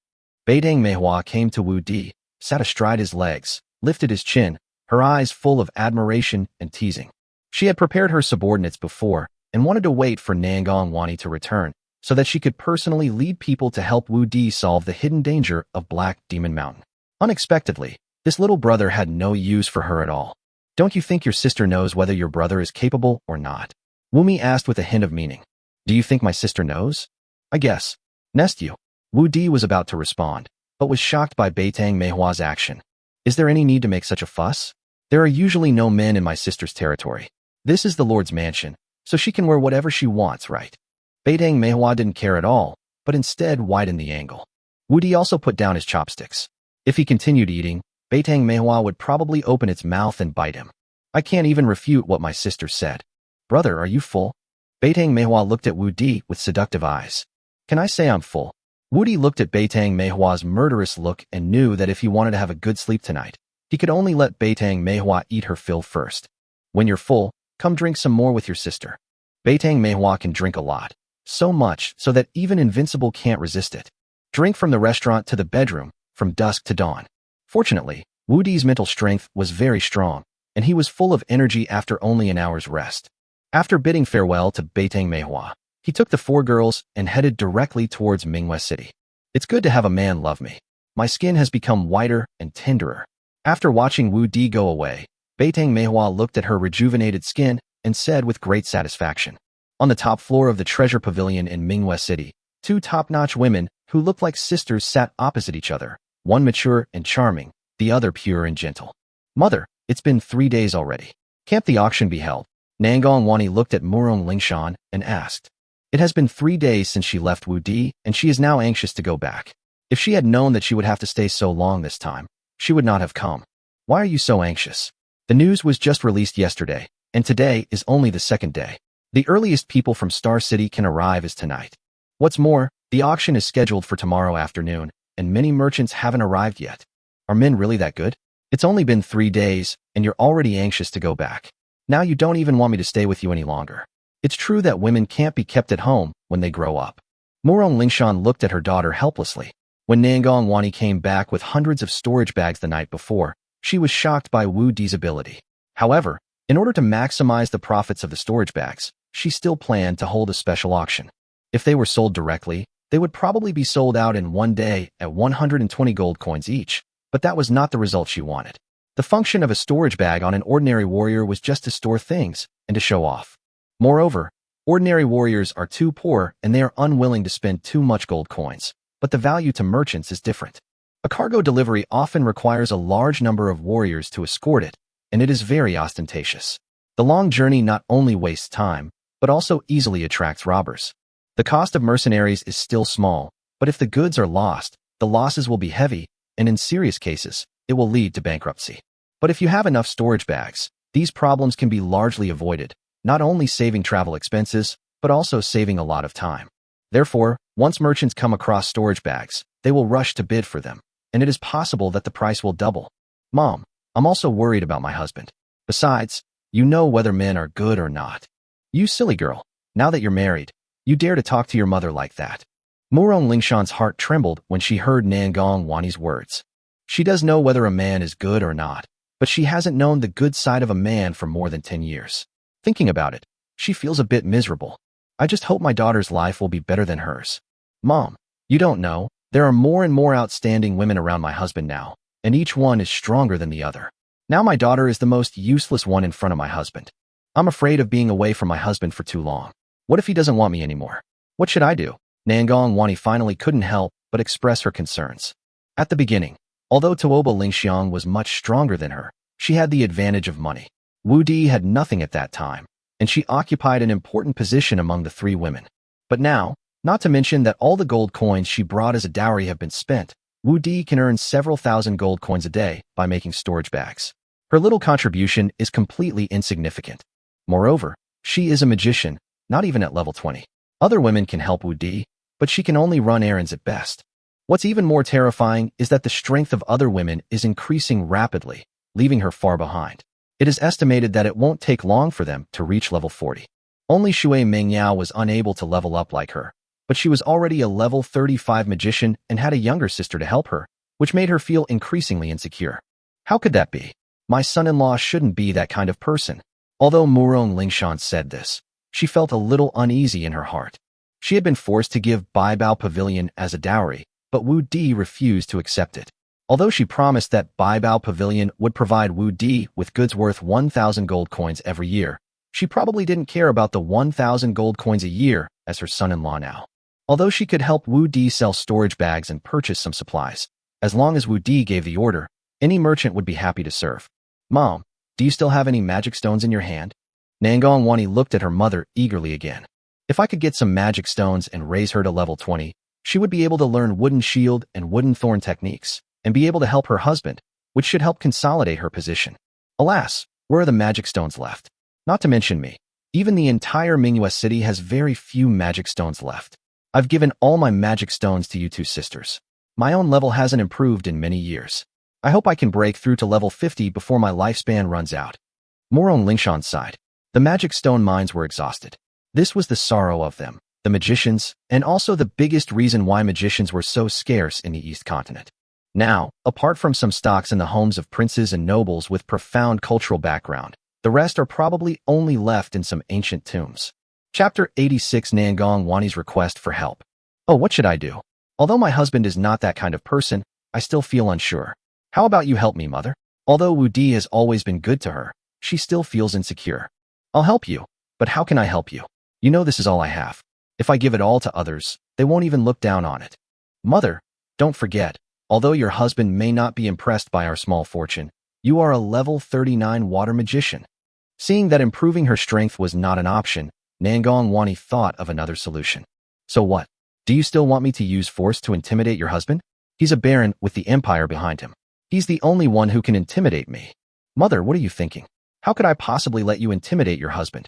Beitang Manhwa came to Wu Di, sat astride his legs, lifted his chin, her eyes full of admiration and teasing. She had prepared her subordinates before and wanted to wait for Nangong Wani to return so that she could personally lead people to help Wu Di solve the hidden danger of Black Demon Mountain. Unexpectedly, this little brother had no use for her at all. Don't you think your sister knows whether your brother is capable or not? Wumi asked with a hint of meaning. Do you think my sister knows? I guess. Nest you. Wu Di was about to respond, but was shocked by Beitang Manhwa's action. Is there any need to make such a fuss? There are usually no men in my sister's territory. This is the Lord's mansion, so she can wear whatever she wants, right? Beitang Manhwa didn't care at all, but instead widened the angle. Wu Di also put down his chopsticks. If he continued eating, Beitang Manhwa would probably open its mouth and bite him. I can't even refute what my sister said. Brother, are you full? Beitang Meihua looked at Wu Di with seductive eyes. Can I say I'm full? Wu Di looked at Beitang Meihua's murderous look and knew that if he wanted to have a good sleep tonight, he could only let Beitang Meihua eat her fill first. When you're full, come drink some more with your sister. Beitang Meihua can drink a lot. So much so that even Invincible can't resist it. Drink from the restaurant to the bedroom, from dusk to dawn. Fortunately, Wu Di's mental strength was very strong, and he was full of energy after only an hour's rest. After bidding farewell to Beitang Meihua, he took the 4 girls and headed directly towards Manhwa City. It's good to have a man love me. My skin has become whiter and tenderer. After watching Wu Di go away, Beitang Meihua looked at her rejuvenated skin and said with great satisfaction. On the top floor of the treasure pavilion in Manhwa City, 2 top-notch women who looked like sisters sat opposite each other, one mature and charming, the other pure and gentle. Mother, it's been 3 days already. Can't the auction be held? Nangong Wani looked at Murong Lingshan and asked. It has been 3 days since she left Wu Di, and she is now anxious to go back. If she had known that she would have to stay so long this time, she would not have come. Why are you so anxious? The news was just released yesterday, and today is only the 2nd day. The earliest people from Star City can arrive is tonight. What's more, the auction is scheduled for tomorrow afternoon, and many merchants haven't arrived yet. Are men really that good? It's only been 3 days, and you're already anxious to go back. Now you don't even want me to stay with you any longer. It's true that women can't be kept at home when they grow up. Murong Lingshan looked at her daughter helplessly. When Nangong Wani came back with hundreds of storage bags the night before, she was shocked by Wu Di's ability. However, in order to maximize the profits of the storage bags, she still planned to hold a special auction. If they were sold directly, they would probably be sold out in one day at 120 gold coins each, but that was not the result she wanted. The function of a storage bag on an ordinary warrior was just to store things and to show off. Moreover, ordinary warriors are too poor and they are unwilling to spend too much gold coins, but the value to merchants is different. A cargo delivery often requires a large number of warriors to escort it, and it is very ostentatious. The long journey not only wastes time, but also easily attracts robbers. The cost of mercenaries is still small, but if the goods are lost, the losses will be heavy, and in serious cases, it will lead to bankruptcy. But if you have enough storage bags, these problems can be largely avoided, not only saving travel expenses, but also saving a lot of time. Therefore, once merchants come across storage bags, they will rush to bid for them, and it is possible that the price will double. Mom, I'm also worried about my husband. Besides, you know whether men are good or not. You silly girl, now that you're married, you dare to talk to your mother like that. Murong Lingshan's heart trembled when she heard Nangong Wani's words. She does know whether a man is good or not, but she hasn't known the good side of a man for more than 10 years. Thinking about it, she feels a bit miserable. I just hope my daughter's life will be better than hers. Mom, you don't know, there are more and more outstanding women around my husband now, and each one is stronger than the other. Now my daughter is the most useless one in front of my husband. I'm afraid of being away from my husband for too long. What if he doesn't want me anymore? What should I do? Nangong Wani finally couldn't help but express her concerns. At the beginning, although Tuoba Lingxiang was much stronger than her, she had the advantage of money. Wu Di had nothing at that time, and she occupied an important position among the 3 women. But now, not to mention that all the gold coins she brought as a dowry have been spent, Wu Di can earn several thousand gold coins a day by making storage bags. Her little contribution is completely insignificant. Moreover, she is a magician, not even at level 20. Other women can help Wu Di, but she can only run errands at best. What's even more terrifying is that the strength of other women is increasing rapidly, leaving her far behind. It is estimated that it won't take long for them to reach level 40. Only Shui Mengyao was unable to level up like her, but she was already a level 35 magician and had a younger sister to help her, which made her feel increasingly insecure. How could that be? My son-in-law shouldn't be that kind of person. Although Murong Lingshan said this, she felt a little uneasy in her heart. She had been forced to give Baibao Pavilion as a dowry, but Wu Di refused to accept it. Although she promised that Baibao Pavilion would provide Wu Di with goods worth 1,000 gold coins every year, she probably didn't care about the 1,000 gold coins a year as her son-in-law now. Although she could help Wu Di sell storage bags and purchase some supplies, as long as Wu Di gave the order, any merchant would be happy to serve. Mom, do you still have any magic stones in your hand? Nangong Wani looked at her mother eagerly again. If I could get some magic stones and raise her to level 20, she would be able to learn wooden shield and wooden thorn techniques, and be able to help her husband, which should help consolidate her position. Alas, where are the magic stones left? Not to mention me. Even the entire Manhwa city has very few magic stones left. I've given all my magic stones to you two sisters. My own level hasn't improved in many years. I hope I can break through to level 50 before my lifespan runs out. Morong Lingshan sighed. The magic stone mines were exhausted. This was the sorrow of them, the magicians, and also the biggest reason why magicians were so scarce in the East Continent. Now, apart from some stocks in the homes of princes and nobles with profound cultural background, the rest are probably only left in some ancient tombs. Chapter 86 Nangong Wani's request for help. Oh, what should I do? Although my husband is not that kind of person, I still feel unsure. How about you help me, mother? Although Wu Di has always been good to her, she still feels insecure. I'll help you, but how can I help you? You know this is all I have. If I give it all to others, they won't even look down on it. Mother, don't forget, although your husband may not be impressed by our small fortune, you are a level 39 water magician. Seeing that improving her strength was not an option, Nangong Wani thought of another solution. So what? Do you still want me to use force to intimidate your husband? He's a baron with the empire behind him. He's the only one who can intimidate me. Mother, what are you thinking? How could I possibly let you intimidate your husband?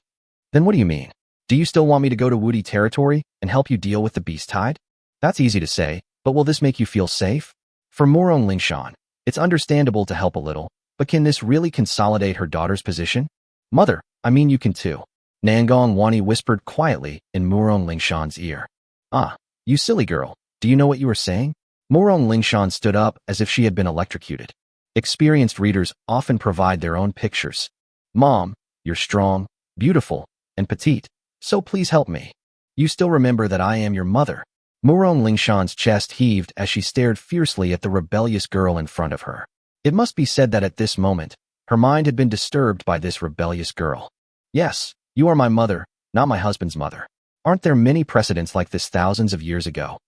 Then what do you mean? Do you still want me to go to Woody territory and help you deal with the beast tide? That's easy to say, but will this make you feel safe? For Morong Lingshan, it's understandable to help a little, but can this really consolidate her daughter's position? Mother, I mean you can too. Nangong Wani whispered quietly in Morong Lingshan's ear. Ah, you silly girl, do you know what you are saying? Morong Lingshan stood up as if she had been electrocuted. Experienced readers often provide their own pictures. Mom, you're strong, beautiful, and petite, so please help me. You still remember that I am your mother. Morong Lingshan's chest heaved as she stared fiercely at the rebellious girl in front of her. It must be said that at this moment, her mind had been disturbed by this rebellious girl. Yes, you are my mother, not my husband's mother. Aren't there many precedents like this thousands of years ago?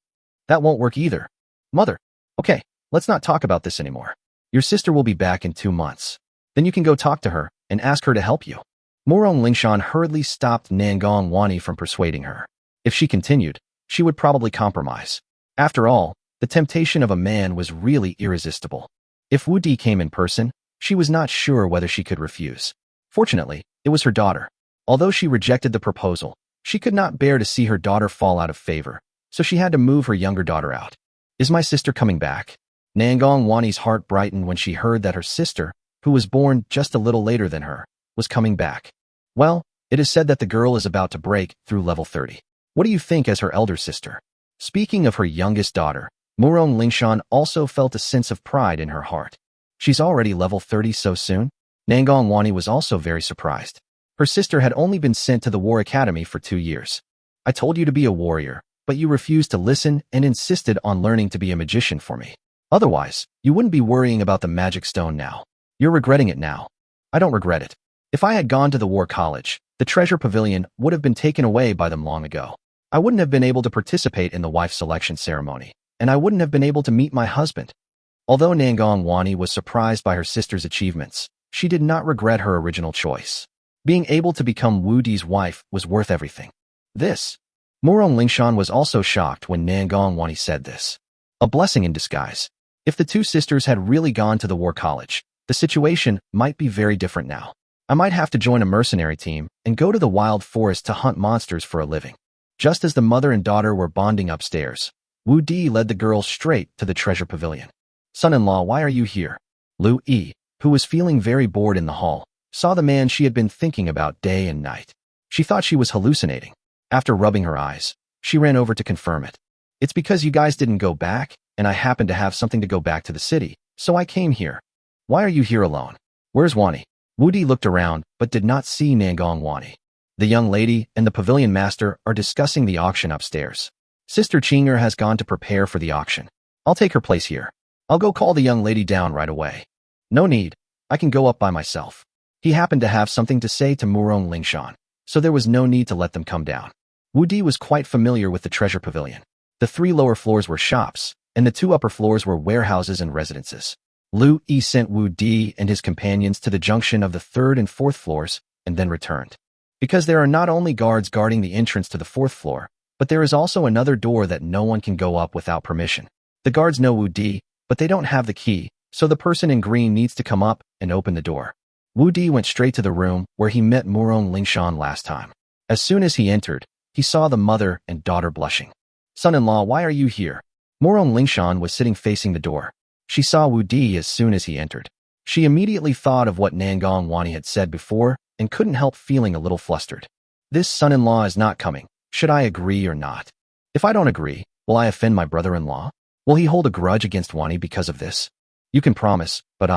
That won't work either. Mother, okay, let's not talk about this anymore. Your sister will be back in 2 months. Then you can go talk to her and ask her to help you. Morong Lingshan hurriedly stopped Nangong Wani from persuading her. If she continued, she would probably compromise. After all, the temptation of a man was really irresistible. If Wu Di came in person, she was not sure whether she could refuse. Fortunately, it was her daughter. Although she rejected the proposal, she could not bear to see her daughter fall out of favor, so she had to move her younger daughter out. Is my sister coming back? Nangong Wani's heart brightened when she heard that her sister, who was born just a little later than her, was coming back. Well, it is said that the girl is about to break through level 30. What do you think as her elder sister? Speaking of her youngest daughter, Morong Lingshan also felt a sense of pride in her heart. She's already level 30 so soon? Nangong Wani was also very surprised. Her sister had only been sent to the War Academy for 2 years. I told you to be a warrior, but you refused to listen and insisted on learning to be a magician for me. Otherwise, you wouldn't be worrying about the magic stone now. You're regretting it now. I don't regret it. If I had gone to the War College, the treasure pavilion would have been taken away by them long ago. I wouldn't have been able to participate in the wife selection ceremony, and I wouldn't have been able to meet my husband. Although Nangong Wani was surprised by her sister's achievements, she did not regret her original choice. Being able to become Wu Di's wife was worth everything. Morong Lingshan was also shocked when Nangong Wani said this. A blessing in disguise. If the two sisters had really gone to the War College, the situation might be very different now. I might have to join a mercenary team and go to the wild forest to hunt monsters for a living. Just as the mother and daughter were bonding upstairs, Wu Di led the girls straight to the treasure pavilion. Son-in-law, why are you here? Lu Yi, who was feeling very bored in the hall, saw the man she had been thinking about day and night. She thought she was hallucinating. After rubbing her eyes, she ran over to confirm it. It's because you guys didn't go back, and I happened to have something to go back to the city, so I came here. Why are you here alone? Where's Wani? Wu Di looked around, but did not see Nangong Wani. The young lady and the pavilion master are discussing the auction upstairs. Sister Chinger has gone to prepare for the auction. I'll take her place here. I'll go call the young lady down right away. No need. I can go up by myself. He happened to have something to say to Morong Lingshan, so there was no need to let them come down. Wu Di was quite familiar with the treasure pavilion. The 3 lower floors were shops, and the 2 upper floors were warehouses and residences. Lu Yi sent Wu Di and his companions to the junction of the 3rd and 4th floors, and then returned. Because there are not only guards guarding the entrance to the 4th floor, but there is also another door that no one can go up without permission. The guards know Wu Di, but they don't have the key, so the person in green needs to come up and open the door. Wu Di went straight to the room where he met Murong Lingshan last time. As soon as he entered, he saw the mother and daughter blushing. Son-in-law, why are you here? Murong Lingshan was sitting facing the door. She saw Wu Di as soon as he entered. She immediately thought of what Nangong Wani had said before and couldn't help feeling a little flustered. This son-in-law is not coming. Should I agree or not? If I don't agree, will I offend my brother-in-law? Will he hold a grudge against Wani because of this? You can promise, but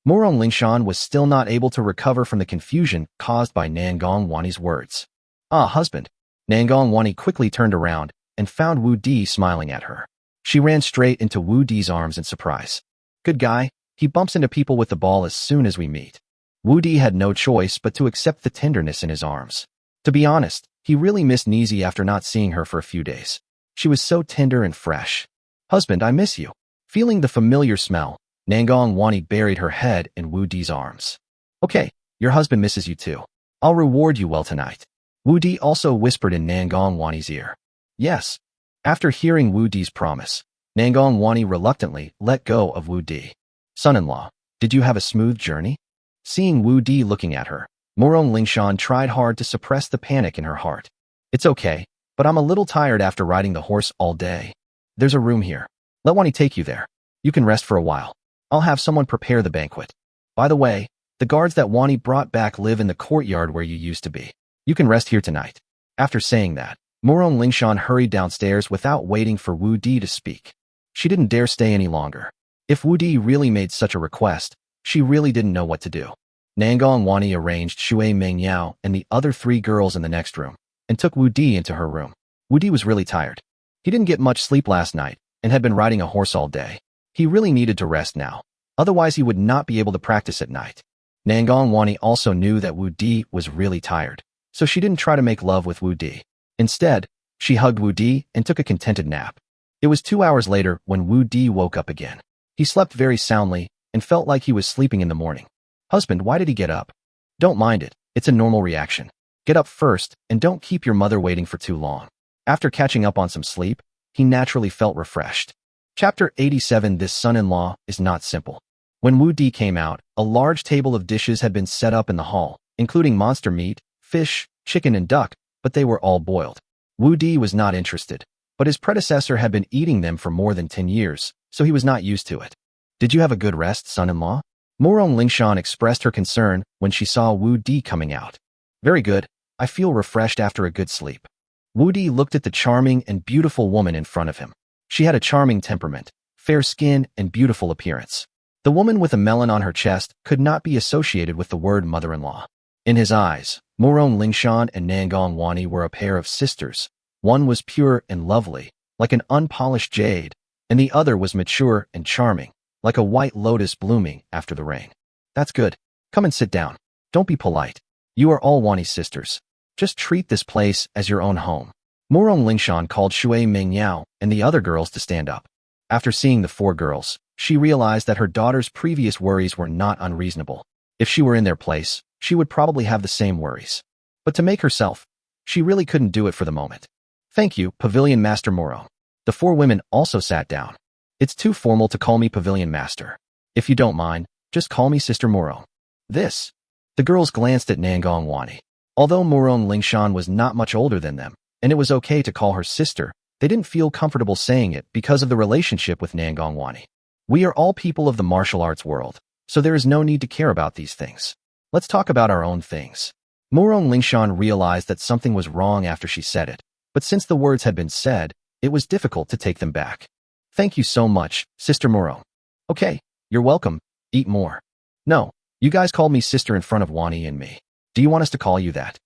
Murong Lingshan was still not able to recover from the confusion caused by Nangong Wani's words. Ah, husband. Nangong Wani quickly turned around and found Wu Di smiling at her. She ran straight into Wu Di's arms in surprise. Good guy, he bumps into people with the ball as soon as we meet. Wu Di had no choice but to accept the tenderness in his arms. To be honest, he really missed Nizi after not seeing her for a few days. She was so tender and fresh. Husband, I miss you. Feeling the familiar smell, Nangong Wani buried her head in Wu Di's arms. Okay, your husband misses you too. I'll reward you well tonight. Wu Di also whispered in Nangong Wani's ear. Yes. After hearing Wu Di's promise, Nangong Wani reluctantly let go of Wu Di. Son-in-law, did you have a smooth journey? Seeing Wu Di looking at her, Murong Lingshan tried hard to suppress the panic in her heart. It's okay, but I'm a little tired after riding the horse all day. There's a room here. Let Wani take you there. You can rest for a while. I'll have someone prepare the banquet. By the way, the guards that Wani brought back live in the courtyard where you used to be. You can rest here tonight. After saying that, Murong Lingshan hurried downstairs without waiting for Wu Di to speak. She didn't dare stay any longer. If Wu Di really made such a request, she really didn't know what to do. Nangong Wani arranged Shui Mengyao and the other 3 girls in the next room, and took Wu Di into her room. Wu Di was really tired. He didn't get much sleep last night, and had been riding a horse all day. He really needed to rest now, otherwise he would not be able to practice at night. Nangong Wani also knew that Wu Di was really tired, so she didn't try to make love with Wu Di. Instead, she hugged Wu Di and took a contented nap. It was 2 hours later when Wu Di woke up again. He slept very soundly and felt like he was sleeping in the morning. Husband, why did he get up? Don't mind it, it's a normal reaction. Get up first and don't keep your mother waiting for too long. After catching up on some sleep, he naturally felt refreshed. Chapter 87. This son-in-law is not simple. When Wu Di came out, a large table of dishes had been set up in the hall, including monster meat, fish, chicken and duck, but they were all boiled. Wu Di was not interested, but his predecessor had been eating them for more than 10 years, so he was not used to it. Did you have a good rest, son-in-law? Murong Lingshan expressed her concern when she saw Wu Di coming out. Very good, I feel refreshed after a good sleep. Wu Di looked at the charming and beautiful woman in front of him. She had a charming temperament, fair skin, and beautiful appearance. The woman with a melon on her chest could not be associated with the word mother-in-law. In his eyes, Murong Lingshan and Nangong Wani were a pair of sisters. One was pure and lovely, like an unpolished jade, and the other was mature and charming, like a white lotus blooming after the rain. That's good. Come and sit down. Don't be polite. You are all Wani's sisters. Just treat this place as your own home. Murong Lingshan called Shui Mengyao and the other girls to stand up. After seeing the 4 girls, she realized that her daughter's previous worries were not unreasonable. If she were in their place, she would probably have the same worries. But to make herself, she really couldn't do it for the moment. Thank you, Pavilion Master Murong. The 4 women also sat down. It's too formal to call me Pavilion Master. If you don't mind, just call me Sister Murong. This. The girls glanced at Nangong Wani. Although Murong Lingshan was not much older than them, and it was okay to call her sister, they didn't feel comfortable saying it because of the relationship with Nangong Wani. We are all people of the martial arts world, so there is no need to care about these things. Let's talk about our own things. Murong Lingshan realized that something was wrong after she said it, but since the words had been said, it was difficult to take them back. Thank you so much, Sister Murong. Okay, you're welcome. Eat more. No, you guys called me sister in front of Wani and me. Do you want us to call you that?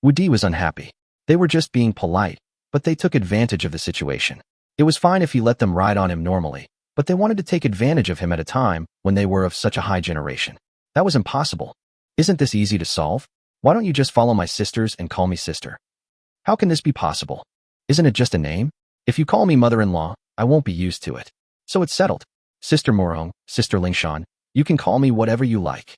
Wu Di was unhappy. They were just being polite, but they took advantage of the situation. It was fine if he let them ride on him normally, but they wanted to take advantage of him at a time when they were of such a high generation. That was impossible. Isn't this easy to solve? Why don't you just follow my sisters and call me sister? How can this be possible? Isn't it just a name? If you call me mother-in-law, I won't be used to it. So it's settled. Sister Murong, Sister Lingshan, you can call me whatever you like.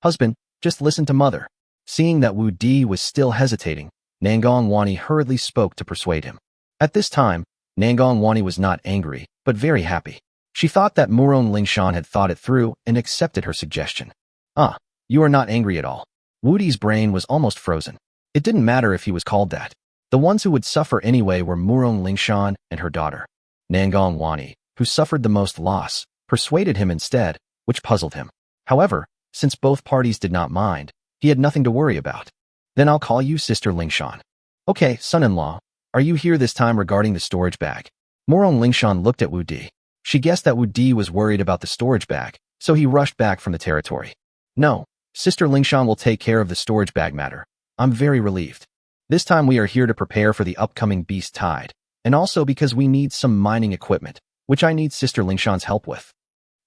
Husband, just listen to mother. Seeing that Wu Di was still hesitating, Nangong Wani hurriedly spoke to persuade him. At this time, Nangong Wani was not angry, but very happy. She thought that Murong Lingshan had thought it through and accepted her suggestion. Ah, You are not angry at all. Wu Di's brain was almost frozen. It didn't matter if he was called that. The ones who would suffer anyway were Murong Lingshan and her daughter. Nangong Wani, who suffered the most loss, persuaded him instead, which puzzled him. However, since both parties did not mind, he had nothing to worry about. Then I'll call you Sister Lingshan. Okay, son-in-law, are you here this time regarding the storage bag? Murong Lingshan looked at Wu Di. She guessed that Wu Di was worried about the storage bag, so he rushed back from the territory. No, Sister Lingshan will take care of the storage bag matter. I'm very relieved. This time we are here to prepare for the upcoming beast tide, and also because we need some mining equipment, which I need Sister Lingshan's help with.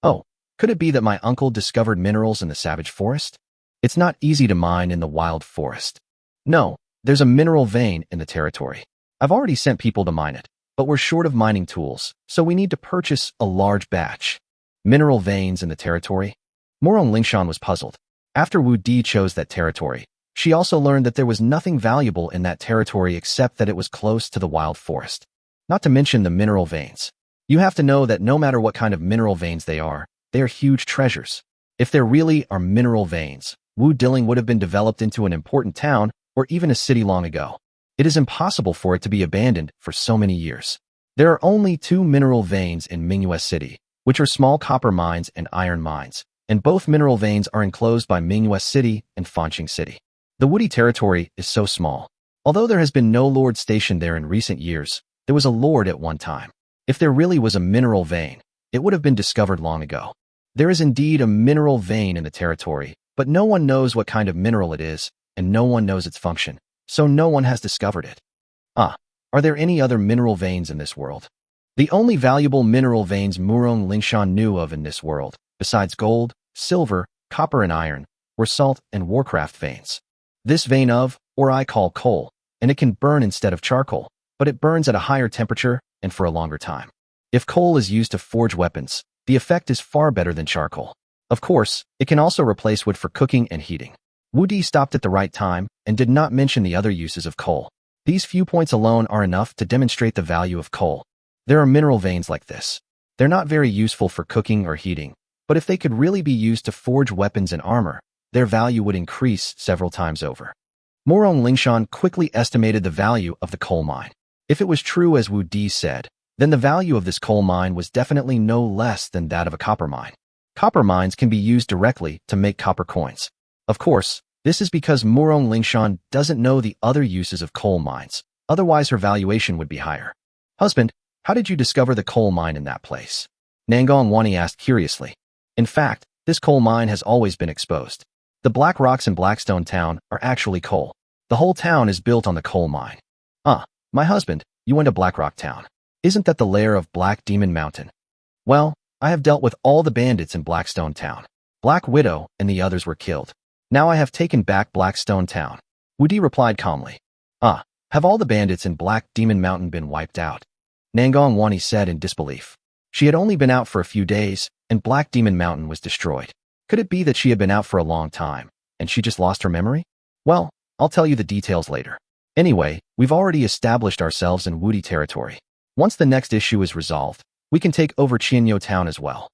Oh, could it be that my uncle discovered minerals in the savage forest? It's not easy to mine in the wild forest. No, there's a mineral vein in the territory. I've already sent people to mine it, but we're short of mining tools, so we need to purchase a large batch. Mineral veins in the territory? Murong Lingshan was puzzled. After Wu Di chose that territory, she also learned that there was nothing valuable in that territory except that it was close to the wild forest. Not to mention the mineral veins. You have to know that no matter what kind of mineral veins they are huge treasures. If there really are mineral veins, Wu Diling would have been developed into an important town or even a city long ago. It is impossible for it to be abandoned for so many years. There are only 2 mineral veins in Manhwa City, which are small copper mines and iron mines, and both mineral veins are enclosed by Manhwa City and Fanqing City. The Wudi territory is so small. Although there has been no lord stationed there in recent years, there was a lord at one time. If there really was a mineral vein, it would have been discovered long ago. There is indeed a mineral vein in the territory, but no one knows what kind of mineral it is, and no one knows its function, so no one has discovered it. Are there any other mineral veins in this world? The only valuable mineral veins Murong Lingshan knew of in this world, besides gold, silver, copper and iron, were salt and warcraft veins. This vein or I call coal, and it can burn instead of charcoal, but it burns at a higher temperature and for a longer time. If coal is used to forge weapons, the effect is far better than charcoal. Of course, it can also replace wood for cooking and heating. Wu Di stopped at the right time and did not mention the other uses of coal. These few points alone are enough to demonstrate the value of coal. There are mineral veins like this. They're not very useful for cooking or heating, but if they could really be used to forge weapons and armor, their value would increase several times over. Murong Lingshan quickly estimated the value of the coal mine. If it was true as Wu Di said, then the value of this coal mine was definitely no less than that of a copper mine. Copper mines can be used directly to make copper coins. Of course, this is because Murong Lingshan doesn't know the other uses of coal mines, otherwise her valuation would be higher. Husband, how did you discover the coal mine in that place? Nangong Wani asked curiously. In fact, this coal mine has always been exposed. The black rocks in Blackstone Town are actually coal. The whole town is built on the coal mine. My husband, you went to Blackrock Town. Isn't that the lair of Black Demon Mountain? Well, I have dealt with all the bandits in Blackstone Town. Black Widow and the others were killed. Now I have taken back Blackstone Town. Wu Di replied calmly. Have all the bandits in Black Demon Mountain been wiped out? Nangong Wani said in disbelief. She had only been out for a few days, and Black Demon Mountain was destroyed. Could it be that she had been out for a long time, and she just lost her memory? Well, I'll tell you the details later. Anyway, we've already established ourselves in Wu Di territory. Once the next issue is resolved, we can take over Qianyo Town as well.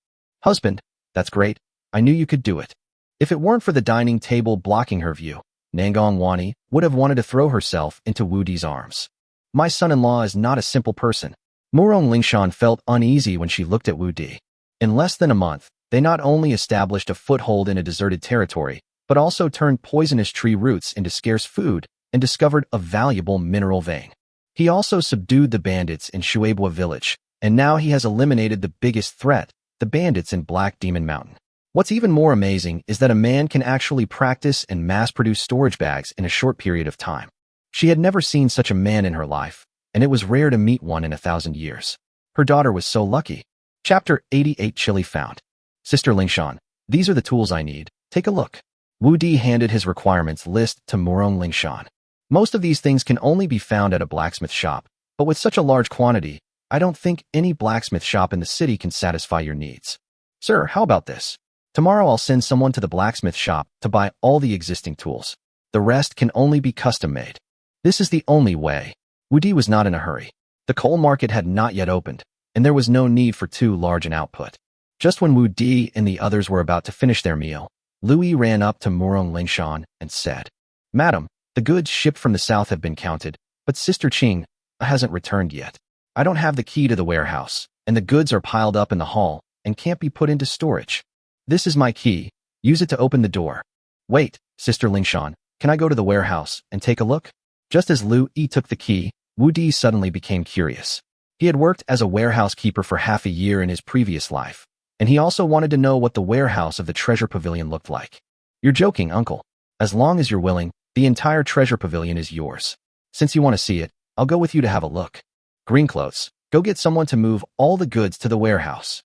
Husband, that's great. I knew you could do it. If it weren't for the dining table blocking her view, Nangong Wani would have wanted to throw herself into Wu Di's arms. My son-in-law is not a simple person. Murong Lingshan felt uneasy when she looked at Wu Di. In less than a month, they not only established a foothold in a deserted territory, but also turned poisonous tree roots into scarce food and discovered a valuable mineral vein. He also subdued the bandits in Shueibua village, and now he has eliminated the biggest threat, the bandits in Black Demon Mountain. What's even more amazing is that a man can actually practice and mass-produce storage bags in a short period of time. She had never seen such a man in her life, and it was rare to meet one in 1,000 years. Her daughter was so lucky. Chapter 88 Chili Found. Sister Lingshan, these are the tools I need. Take a look. Wu Di handed his requirements list to Murong Lingshan. Most of these things can only be found at a blacksmith shop, but with such a large quantity, I don't think any blacksmith shop in the city can satisfy your needs. Sir, how about this? Tomorrow I'll send someone to the blacksmith shop to buy all the existing tools. The rest can only be custom-made. This is the only way. Wu Di was not in a hurry. The coal market had not yet opened, and there was no need for too large an output. Just when Wu Di and the others were about to finish their meal, Louis ran up to Murong Lingshan and said, "Madam, the goods shipped from the south have been counted, but Sister Qing hasn't returned yet. I don't have the key to the warehouse, and the goods are piled up in the hall and can't be put into storage. This is my key. Use it to open the door." "Wait, Sister Lingshan, can I go to the warehouse and take a look?" Just as Lu Yi took the key, Wu Di suddenly became curious. He had worked as a warehouse keeper for half a year in his previous life, and he also wanted to know what the warehouse of the treasure pavilion looked like. "You're joking, uncle. As long as you're willing, the entire treasure pavilion is yours. Since you want to see it, I'll go with you to have a look. Greenclothes, go get someone to move all the goods to the warehouse."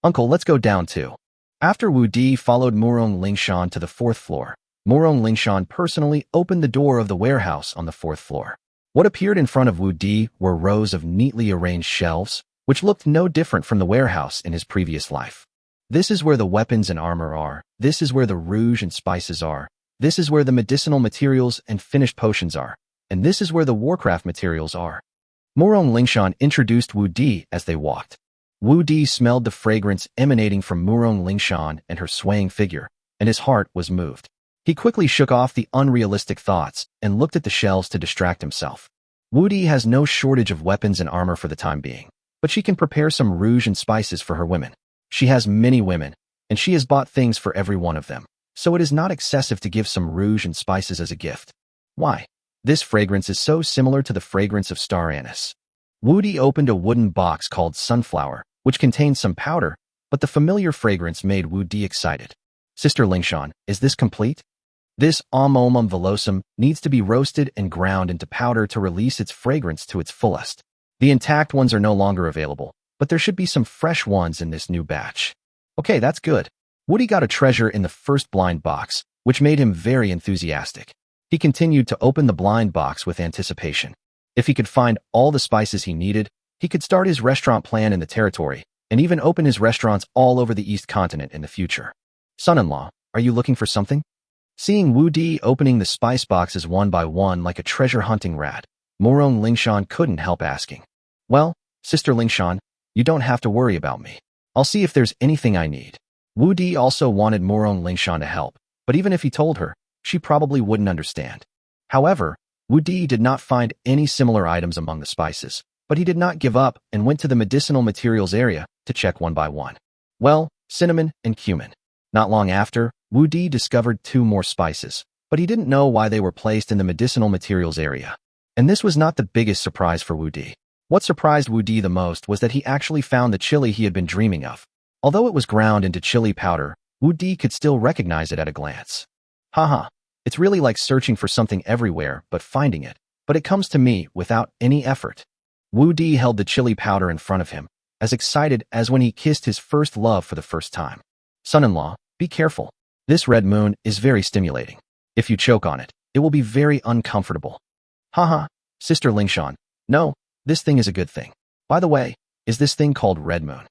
"Uncle, let's go down too." After Wu Di followed Murong Lingshan to the 4th floor, Murong Lingshan personally opened the door of the warehouse on the 4th floor. What appeared in front of Wu Di were rows of neatly arranged shelves, which looked no different from the warehouse in his previous life. "This is where the weapons and armor are. This is where the rouge and spices are. This is where the medicinal materials and finished potions are. And this is where the warcraft materials are." Murong Lingshan introduced Wu Di as they walked. Wu Di smelled the fragrance emanating from Murong Lingshan and her swaying figure, and his heart was moved. He quickly shook off the unrealistic thoughts and looked at the shelves to distract himself. Wu Di has no shortage of weapons and armor for the time being, but she can prepare some rouge and spices for her women. She has many women, and she has bought things for every one of them, so it is not excessive to give some rouge and spices as a gift. Why? This fragrance is so similar to the fragrance of star anise. Wu Di opened a wooden box called Sunflower, which contained some powder, but the familiar fragrance made Wu Di excited. "Sister Lingshan, is this complete?" "This Omomum villosum needs to be roasted and ground into powder to release its fragrance to its fullest. The intact ones are no longer available, but there should be some fresh ones in this new batch." "Okay, that's good." Woody got a treasure in the first blind box, which made him very enthusiastic. He continued to open the blind box with anticipation. If he could find all the spices he needed, he could start his restaurant plan in the territory, and even open his restaurants all over the East Continent in the future. "Son-in-law, are you looking for something?" Seeing Wu Di opening the spice boxes one by one like a treasure-hunting rat, Murong Lingshan couldn't help asking. "Well, Sister Lingshan, you don't have to worry about me. I'll see if there's anything I need." Wu Di also wanted Murong Lingshan to help, but even if he told her, she probably wouldn't understand. However, Wu Di did not find any similar items among the spices, but he did not give up and went to the medicinal materials area to check one by one. Well, cinnamon and cumin. Not long after, Wu Di discovered 2 more spices, but he didn't know why they were placed in the medicinal materials area. And this was not the biggest surprise for Wu Di. What surprised Wu Di the most was that he actually found the chili he had been dreaming of. Although it was ground into chili powder, Wu Di could still recognize it at a glance. "Haha, it's really like searching for something everywhere but finding it, but it comes to me without any effort." Wu Di held the chili powder in front of him, as excited as when he kissed his first love for the first time. "Son-in-law, be careful. This red moon is very stimulating. If you choke on it, it will be very uncomfortable." "Haha, Sister Lingshan, no, this thing is a good thing. By the way, is this thing called red moon?"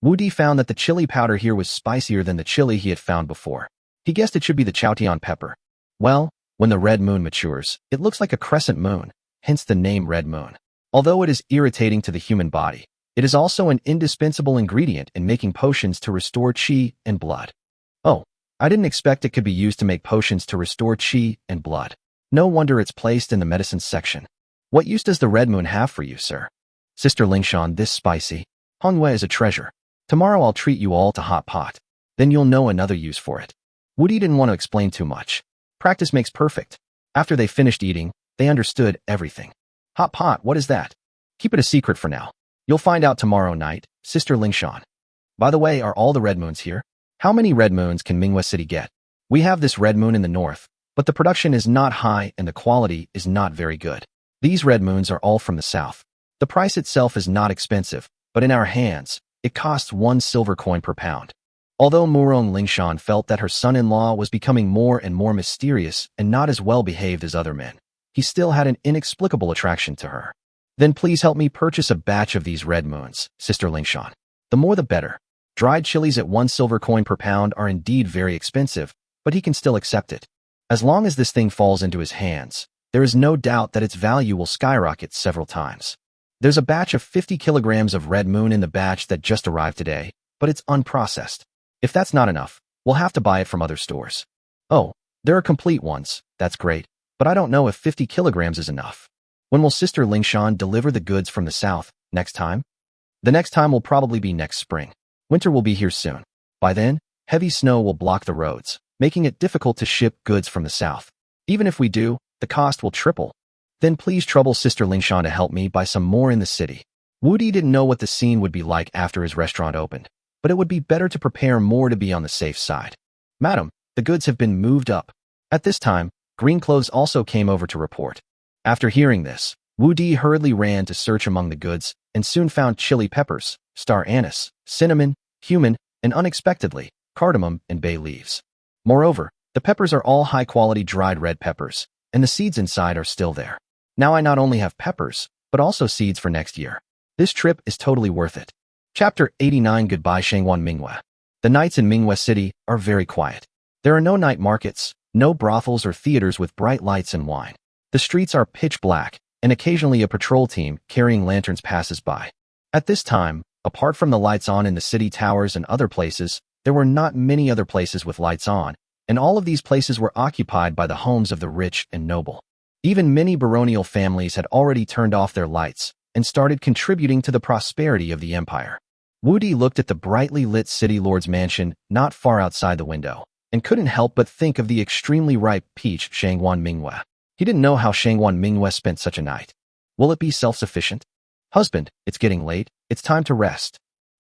Wu Di found that the chili powder here was spicier than the chili he had found before. He guessed it should be the Chaotian pepper. Well, when the red moon matures, it looks like a crescent moon, hence the name red moon. Although it is irritating to the human body, it is also an indispensable ingredient in making potions to restore qi and blood. "Oh, I didn't expect it could be used to make potions to restore qi and blood. No wonder it's placed in the medicine section. What use does the red moon have for you, sir?" "Sister Lingshan, this spicy Manhwa is a treasure. Tomorrow I'll treat you all to hot pot. Then you'll know another use for it." Wu Di didn't want to explain too much. Practice makes perfect. After they finished eating, they understood everything. "Hot pot, what is that?" "Keep it a secret for now. You'll find out tomorrow night, Sister Lingshan. By the way, are all the red moons here? How many red moons can Manhwa City get? We have this red moon in the north, but the production is not high and the quality is not very good. These red moons are all from the south. The price itself is not expensive, but in our hands, it costs 1 silver coin per pound." Although Murong Lingshan felt that her son-in-law was becoming more and more mysterious and not as well-behaved as other men, he still had an inexplicable attraction to her. "Then please help me purchase a batch of these red moons, Sister Lingshan. The more the better. Dried chilies at 1 silver coin per pound are indeed very expensive, but he can still accept it. As long as this thing falls into his hands, there is no doubt that its value will skyrocket several times. There's a batch of 50 kilograms of red moon in the batch that just arrived today, but it's unprocessed. If that's not enough, We'll have to buy it from other stores. Oh, there are complete ones. That's great. But I don't know if 50 kilograms is enough. When will Sister Lingshan deliver the goods from the south? Next time? The next time will probably be next spring. Winter will be here soon. By then, heavy snow will block the roads, making it difficult to ship goods from the south. Even if we do, the cost will triple. Then please trouble Sister Lingshan to help me buy some more in the city. Wu Di didn't know what the scene would be like after his restaurant opened, but it would be better to prepare more to be on the safe side. Madam, the goods have been moved up. At this time, Green Clothes also came over to report. After hearing this, Wu Di hurriedly ran to search among the goods and soon found chili peppers, star anise, cinnamon, cumin, and unexpectedly, cardamom and bay leaves. Moreover, the peppers are all high-quality dried red peppers, and the seeds inside are still there. Now I not only have peppers, but also seeds for next year. This trip is totally worth it. Chapter 89 Goodbye Shangwan Minghua. The nights in Minghua City are very quiet. There are no night markets, no brothels or theaters with bright lights and wine. The streets are pitch black, and occasionally a patrol team carrying lanterns passes by. At this time, apart from the lights on in the city towers and other places, there were not many other places with lights on, and all of these places were occupied by the homes of the rich and noble. Even many baronial families had already turned off their lights and started contributing to the prosperity of the empire. Wu Di looked at the brightly lit city lord's mansion not far outside the window, and couldn't help but think of the extremely ripe peach Shangwan Minghua. He didn't know how Shangwan Minghua spent such a night. Will it be self-sufficient? Husband, it's getting late, it's time to rest.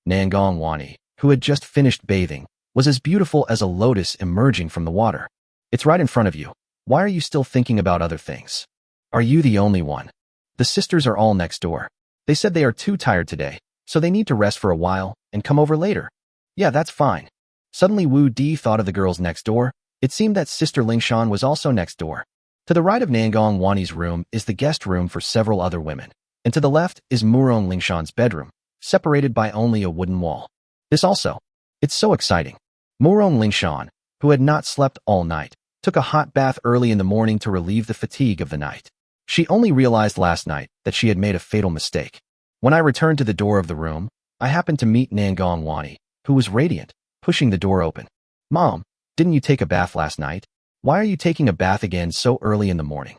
Nangong Wani, who had just finished bathing, was as beautiful as a lotus emerging from the water. It's right in front of you. Why are you still thinking about other things? Are you the only one? The sisters are all next door. They said they are too tired today, so they need to rest for a while and come over later. Yeah, that's fine. Suddenly Wu Di thought of the girls next door. It seemed that Sister Lingshan was also next door. To the right of Nangong Wani's room is the guest room for several other women, and to the left is Murong Lingshan's bedroom, separated by only a wooden wall. This also. It's so exciting. Murong Lingshan, who had not slept all night, took a hot bath early in the morning to relieve the fatigue of the night. She only realized last night that she had made a fatal mistake. When I returned to the door of the room, I happened to meet Nangong Wani, who was radiant, pushing the door open. Mom, didn't you take a bath last night? Why are you taking a bath again so early in the morning?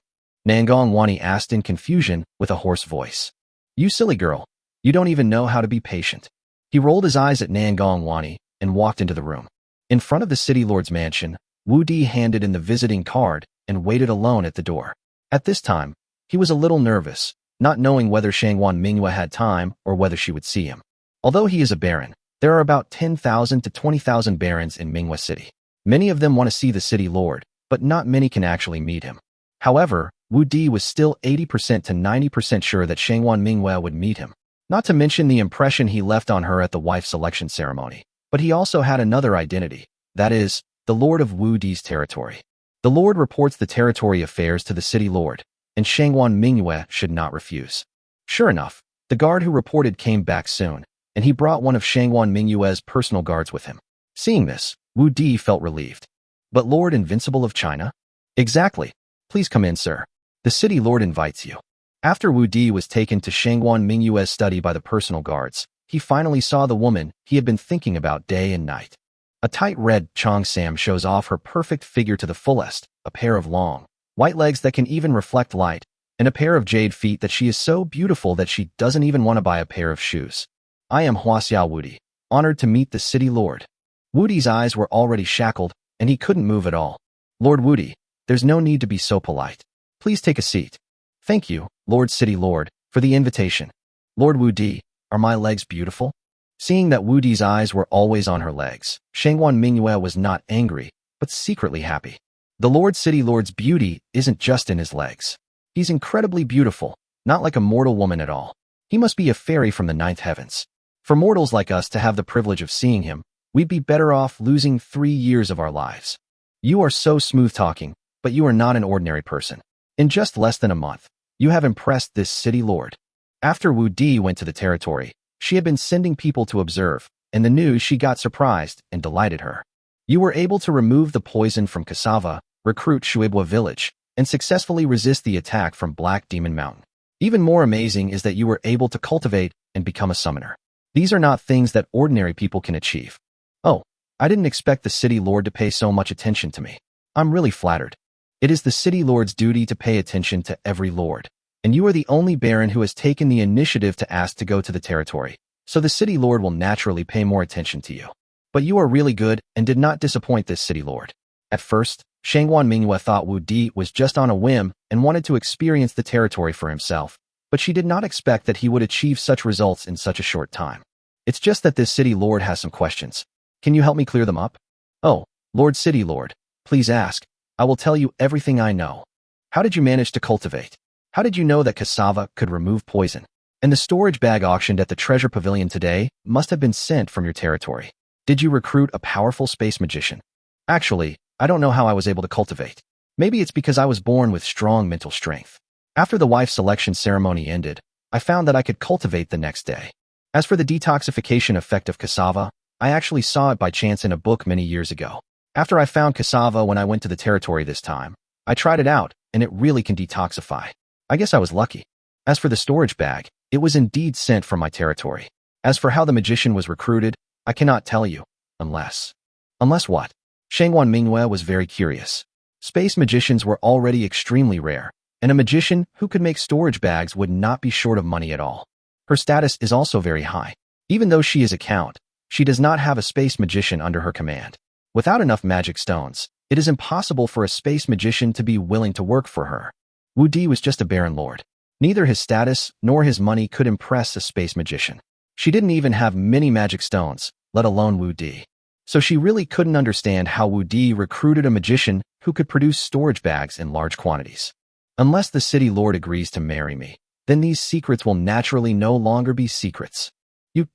Nangong Wani asked in confusion with a hoarse voice. You silly girl, you don't even know how to be patient. He rolled his eyes at Nangong Wani and walked into the room. In front of the city lord's mansion, Wu Di handed in the visiting card and waited alone at the door. At this time, he was a little nervous, not knowing whether Shangwan Minghua had time or whether she would see him. Although he is a baron, there are about 10,000 to 20,000 barons in Minghua City. Many of them want to see the city lord, but not many can actually meet him. However, Wu Di was still 80% to 90% sure that Shangwan Minghua would meet him. Not to mention the impression he left on her at the wife selection ceremony. But he also had another identity, that is, the lord of Wu Di's territory. The lord reports the territory affairs to the city lord, and Shangwan Minghua should not refuse. Sure enough, the guard who reported came back soon, and he brought one of Shangwan Minghua's personal guards with him. Seeing this, Wu Di felt relieved. But Lord Invincible of China? Exactly. Please come in, sir. The city lord invites you. After Wu Di was taken to Shangwan Minghua's study by the personal guards, he finally saw the woman he had been thinking about day and night. A tight red cheongsam shows off her perfect figure to the fullest, a pair of long, white legs that can even reflect light, and a pair of jade feet that she is so beautiful that she doesn't even want to buy a pair of shoes. I am Huaxiao Wu Di, honored to meet the city lord. Wu Di's eyes were already shackled, and he couldn't move at all. Lord Wu Di, there's no need to be so polite. Please take a seat. Thank you, Lord City Lord, for the invitation. Lord Wu Di, are my legs beautiful? Seeing that Wu Di's eyes were always on her legs, Shangwan Minghua was not angry, but secretly happy. The Lord City Lord's beauty isn't just in his legs. He's incredibly beautiful, not like a mortal woman at all. He must be a fairy from the ninth heavens. For mortals like us to have the privilege of seeing him, we'd be better off losing 3 years of our lives. You are so smooth-talking, but you are not an ordinary person. In just less than a month, you have impressed this city lord. After Wu Di went to the territory, she had been sending people to observe, and the news she got surprised and delighted her. You were able to remove the poison from cassava, recruit Shuibwa village, and successfully resist the attack from Black Demon Mountain. Even more amazing is that you were able to cultivate and become a summoner. These are not things that ordinary people can achieve. Oh, I didn't expect the city lord to pay so much attention to me. I'm really flattered. It is the city lord's duty to pay attention to every lord. And you are the only baron who has taken the initiative to ask to go to the territory, so the city lord will naturally pay more attention to you. But you are really good and did not disappoint this city lord. At first, Shangwan Mingyue thought Wu Di was just on a whim and wanted to experience the territory for himself, but she did not expect that he would achieve such results in such a short time. It's just that this city lord has some questions. Can you help me clear them up? Oh, Lord City Lord, please ask. I will tell you everything I know. How did you manage to cultivate? How did you know that cassava could remove poison? And the storage bag auctioned at the treasure pavilion today must have been sent from your territory. Did you recruit a powerful space magician? Actually, I don't know how I was able to cultivate. Maybe it's because I was born with strong mental strength. After the wife selection ceremony ended, I found that I could cultivate the next day. As for the detoxification effect of cassava, I actually saw it by chance in a book many years ago. After I found cassava when I went to the territory this time, I tried it out, and it really can detoxify. I guess I was lucky. As for the storage bag, it was indeed sent from my territory. As for how the magician was recruited, I cannot tell you, unless... Unless what? Shangwan Mingyue was very curious. Space magicians were already extremely rare, and a magician who could make storage bags would not be short of money at all. Her status is also very high. Even though she is a count, she does not have a space magician under her command. Without enough magic stones, it is impossible for a space magician to be willing to work for her. Wu Di was just a baron lord. Neither his status nor his money could impress a space magician. She didn't even have many magic stones, let alone Wu Di. So she really couldn't understand how Wu Di recruited a magician who could produce storage bags in large quantities. Unless the city lord agrees to marry me, then these secrets will naturally no longer be secrets.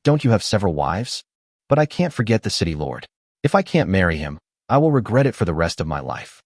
Don't you have several wives? But I can't forget the city lord. If I can't marry him, I will regret it for the rest of my life.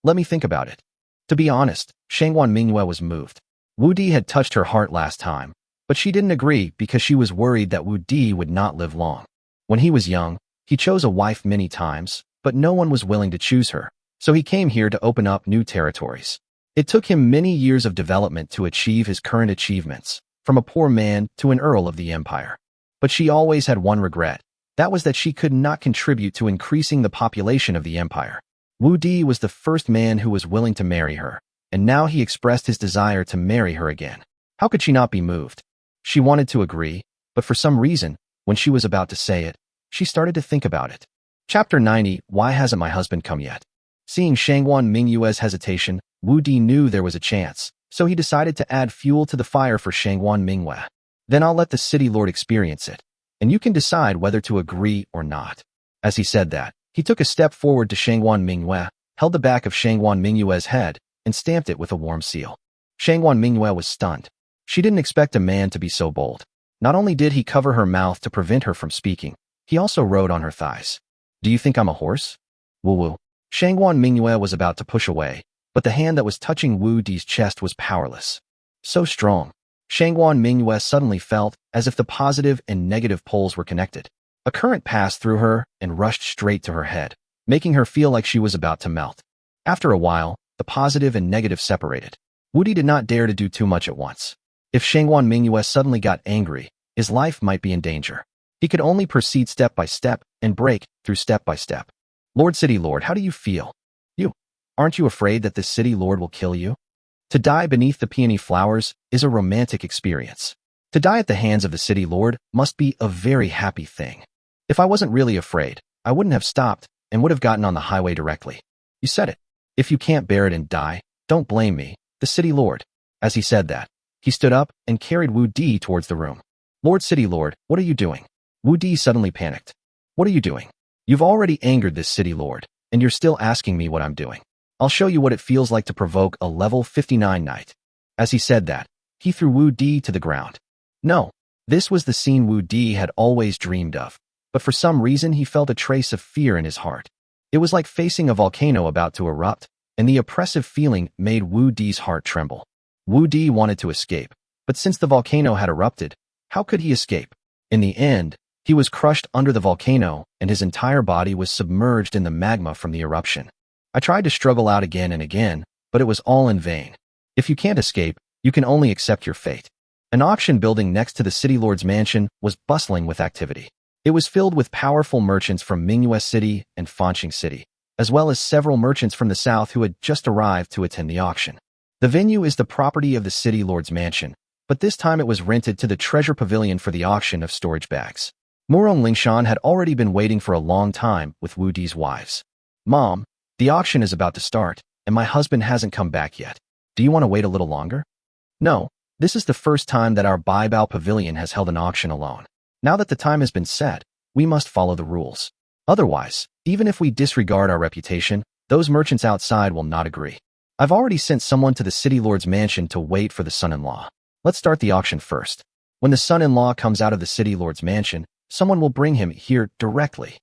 Let me think about it. To be honest, Shangwan Mingyue was moved. Wu Di had touched her heart last time, but she didn't agree because she was worried that Wu Di would not live long. When he was young, he chose a wife many times, but no one was willing to choose her, so he came here to open up new territories. It took him many years of development to achieve his current achievements, from a poor man to an earl of the empire. But she always had one regret. That was that she could not contribute to increasing the population of the empire. Wu Di was the first man who was willing to marry her, and now he expressed his desire to marry her again. How could she not be moved? She wanted to agree, but for some reason, when she was about to say it, she started to think about it. Chapter 90, Why hasn't my husband come yet? Seeing Shangwan Mingyue's hesitation, Wu Di knew there was a chance, so he decided to add fuel to the fire for Shangwan Mingyue. Then I'll let the city lord experience it, and you can decide whether to agree or not. As he said that, he took a step forward to Shangwan Mingyue, held the back of Shangwan Mingyue's head, and stamped it with a warm seal. Shangwan Mingyue was stunned. She didn't expect a man to be so bold. Not only did he cover her mouth to prevent her from speaking, he also rode on her thighs. Do you think I'm a horse? Woo-woo. Shangwan Mingyue was about to push away, but the hand that was touching Wu Di's chest was powerless. So strong. Shangwan Mingyue suddenly felt as if the positive and negative poles were connected. A current passed through her and rushed straight to her head, making her feel like she was about to melt. After a while, the positive and negative separated. Wu Di did not dare to do too much at once. If Shangwan Mingyue suddenly got angry, his life might be in danger. He could only proceed step by step and break through step by step. Lord City Lord, how do you feel? Aren't you afraid that this city lord will kill you? To die beneath the peony flowers is a romantic experience. To die at the hands of the city lord must be a very happy thing. If I wasn't really afraid, I wouldn't have stopped and would have gotten on the highway directly. You said it. If you can't bear it and die, don't blame me, the city lord. As he said that, he stood up and carried Wu Di towards the room. Lord City Lord, what are you doing? Wu Di suddenly panicked. What are you doing? You've already angered this city lord, and you're still asking me what I'm doing. I'll show you what it feels like to provoke a level 59 knight. As he said that, he threw Wu Di to the ground. No, this was the scene Wu Di had always dreamed of, but for some reason he felt a trace of fear in his heart. It was like facing a volcano about to erupt, and the oppressive feeling made Wu Di's heart tremble. Wu Di wanted to escape, but since the volcano had erupted, how could he escape? In the end, he was crushed under the volcano, and his entire body was submerged in the magma from the eruption. I tried to struggle out again and again, but it was all in vain. If you can't escape, you can only accept your fate. An auction building next to the city lord's mansion was bustling with activity. It was filled with powerful merchants from Manhwa City and Confronting City, as well as several merchants from the south who had just arrived to attend the auction. The venue is the property of the city lord's mansion, but this time it was rented to the treasure pavilion for the auction of storage bags. Murong Lingshan had already been waiting for a long time with Wu Di's wives. "Mom, the auction is about to start, and my husband hasn't come back yet. Do you want to wait a little longer?" "No, this is the first time that our Baibao pavilion has held an auction alone. Now that the time has been set, we must follow the rules. Otherwise, even if we disregard our reputation, those merchants outside will not agree. I've already sent someone to the city lord's mansion to wait for the son-in-law. Let's start the auction first. When the son-in-law comes out of the city lord's mansion, someone will bring him here directly.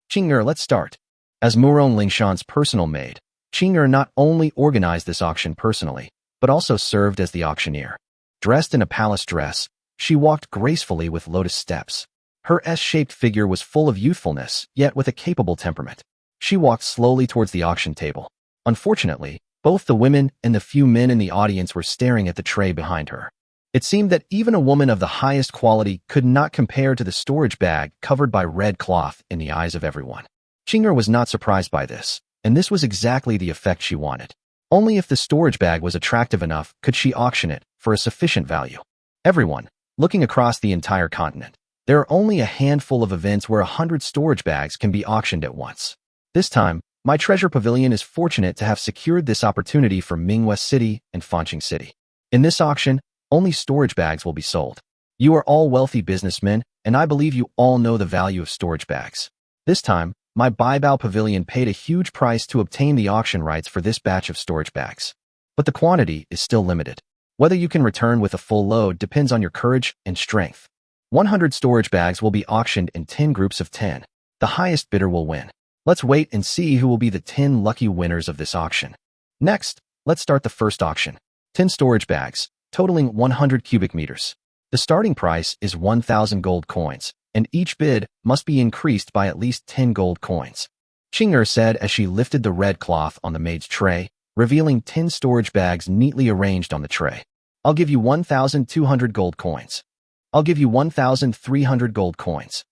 Qing'er, let's start." As Murong Lingshan's personal maid, Qing'er not only organized this auction personally, but also served as the auctioneer. Dressed in a palace dress, she walked gracefully with lotus steps. Her S-shaped figure was full of youthfulness, yet with a capable temperament. She walked slowly towards the auction table. Unfortunately, both the women and the few men in the audience were staring at the tray behind her. It seemed that even a woman of the highest quality could not compare to the storage bag covered by red cloth in the eyes of everyone. Qing'er was not surprised by this, and this was exactly the effect she wanted. Only if the storage bag was attractive enough could she auction it for a sufficient value. Everyone, looking across the entire continent, there are only a handful of events where 100 storage bags can be auctioned at once. This time, my treasure pavilion is fortunate to have secured this opportunity for Manhwa City and Confronting City. In this auction, only storage bags will be sold. You are all wealthy businessmen, and I believe you all know the value of storage bags. This time, my Baibao pavilion paid a huge price to obtain the auction rights for this batch of storage bags. But the quantity is still limited. Whether you can return with a full load depends on your courage and strength. 100 storage bags will be auctioned in 10 groups of 10. The highest bidder will win. Let's wait and see who will be the 10 lucky winners of this auction. Next, let's start the first auction. 10 storage bags, totaling 100 cubic meters. The starting price is 1,000 gold coins, and each bid must be increased by at least 10 gold coins. Qing'er said as she lifted the red cloth on the maid's tray, revealing 10 storage bags neatly arranged on the tray. "I'll give you 1,200 gold coins. I'll give you 1,300 gold coins.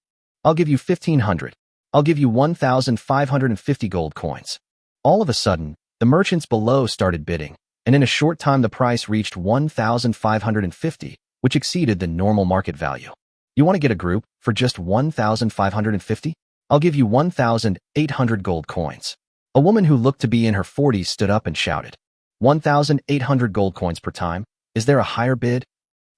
I'll give you 1,500. I'll give you 1,550 gold coins." All of a sudden, the merchants below started bidding, and in a short time the price reached 1,550, which exceeded the normal market value. "You want to get a group for just 1,550? I'll give you 1,800 gold coins." A woman who looked to be in her 40s stood up and shouted, 1,800 gold coins per time? Is there a higher bid?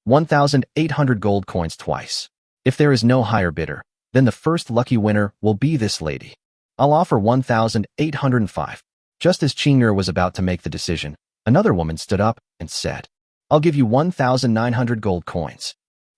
1,800 gold coins twice. If there is no higher bidder, then the first lucky winner will be this lady. I'll offer 1,805. Just as Qing'er was about to make the decision, another woman stood up and said, "I'll give you 1,900 gold coins.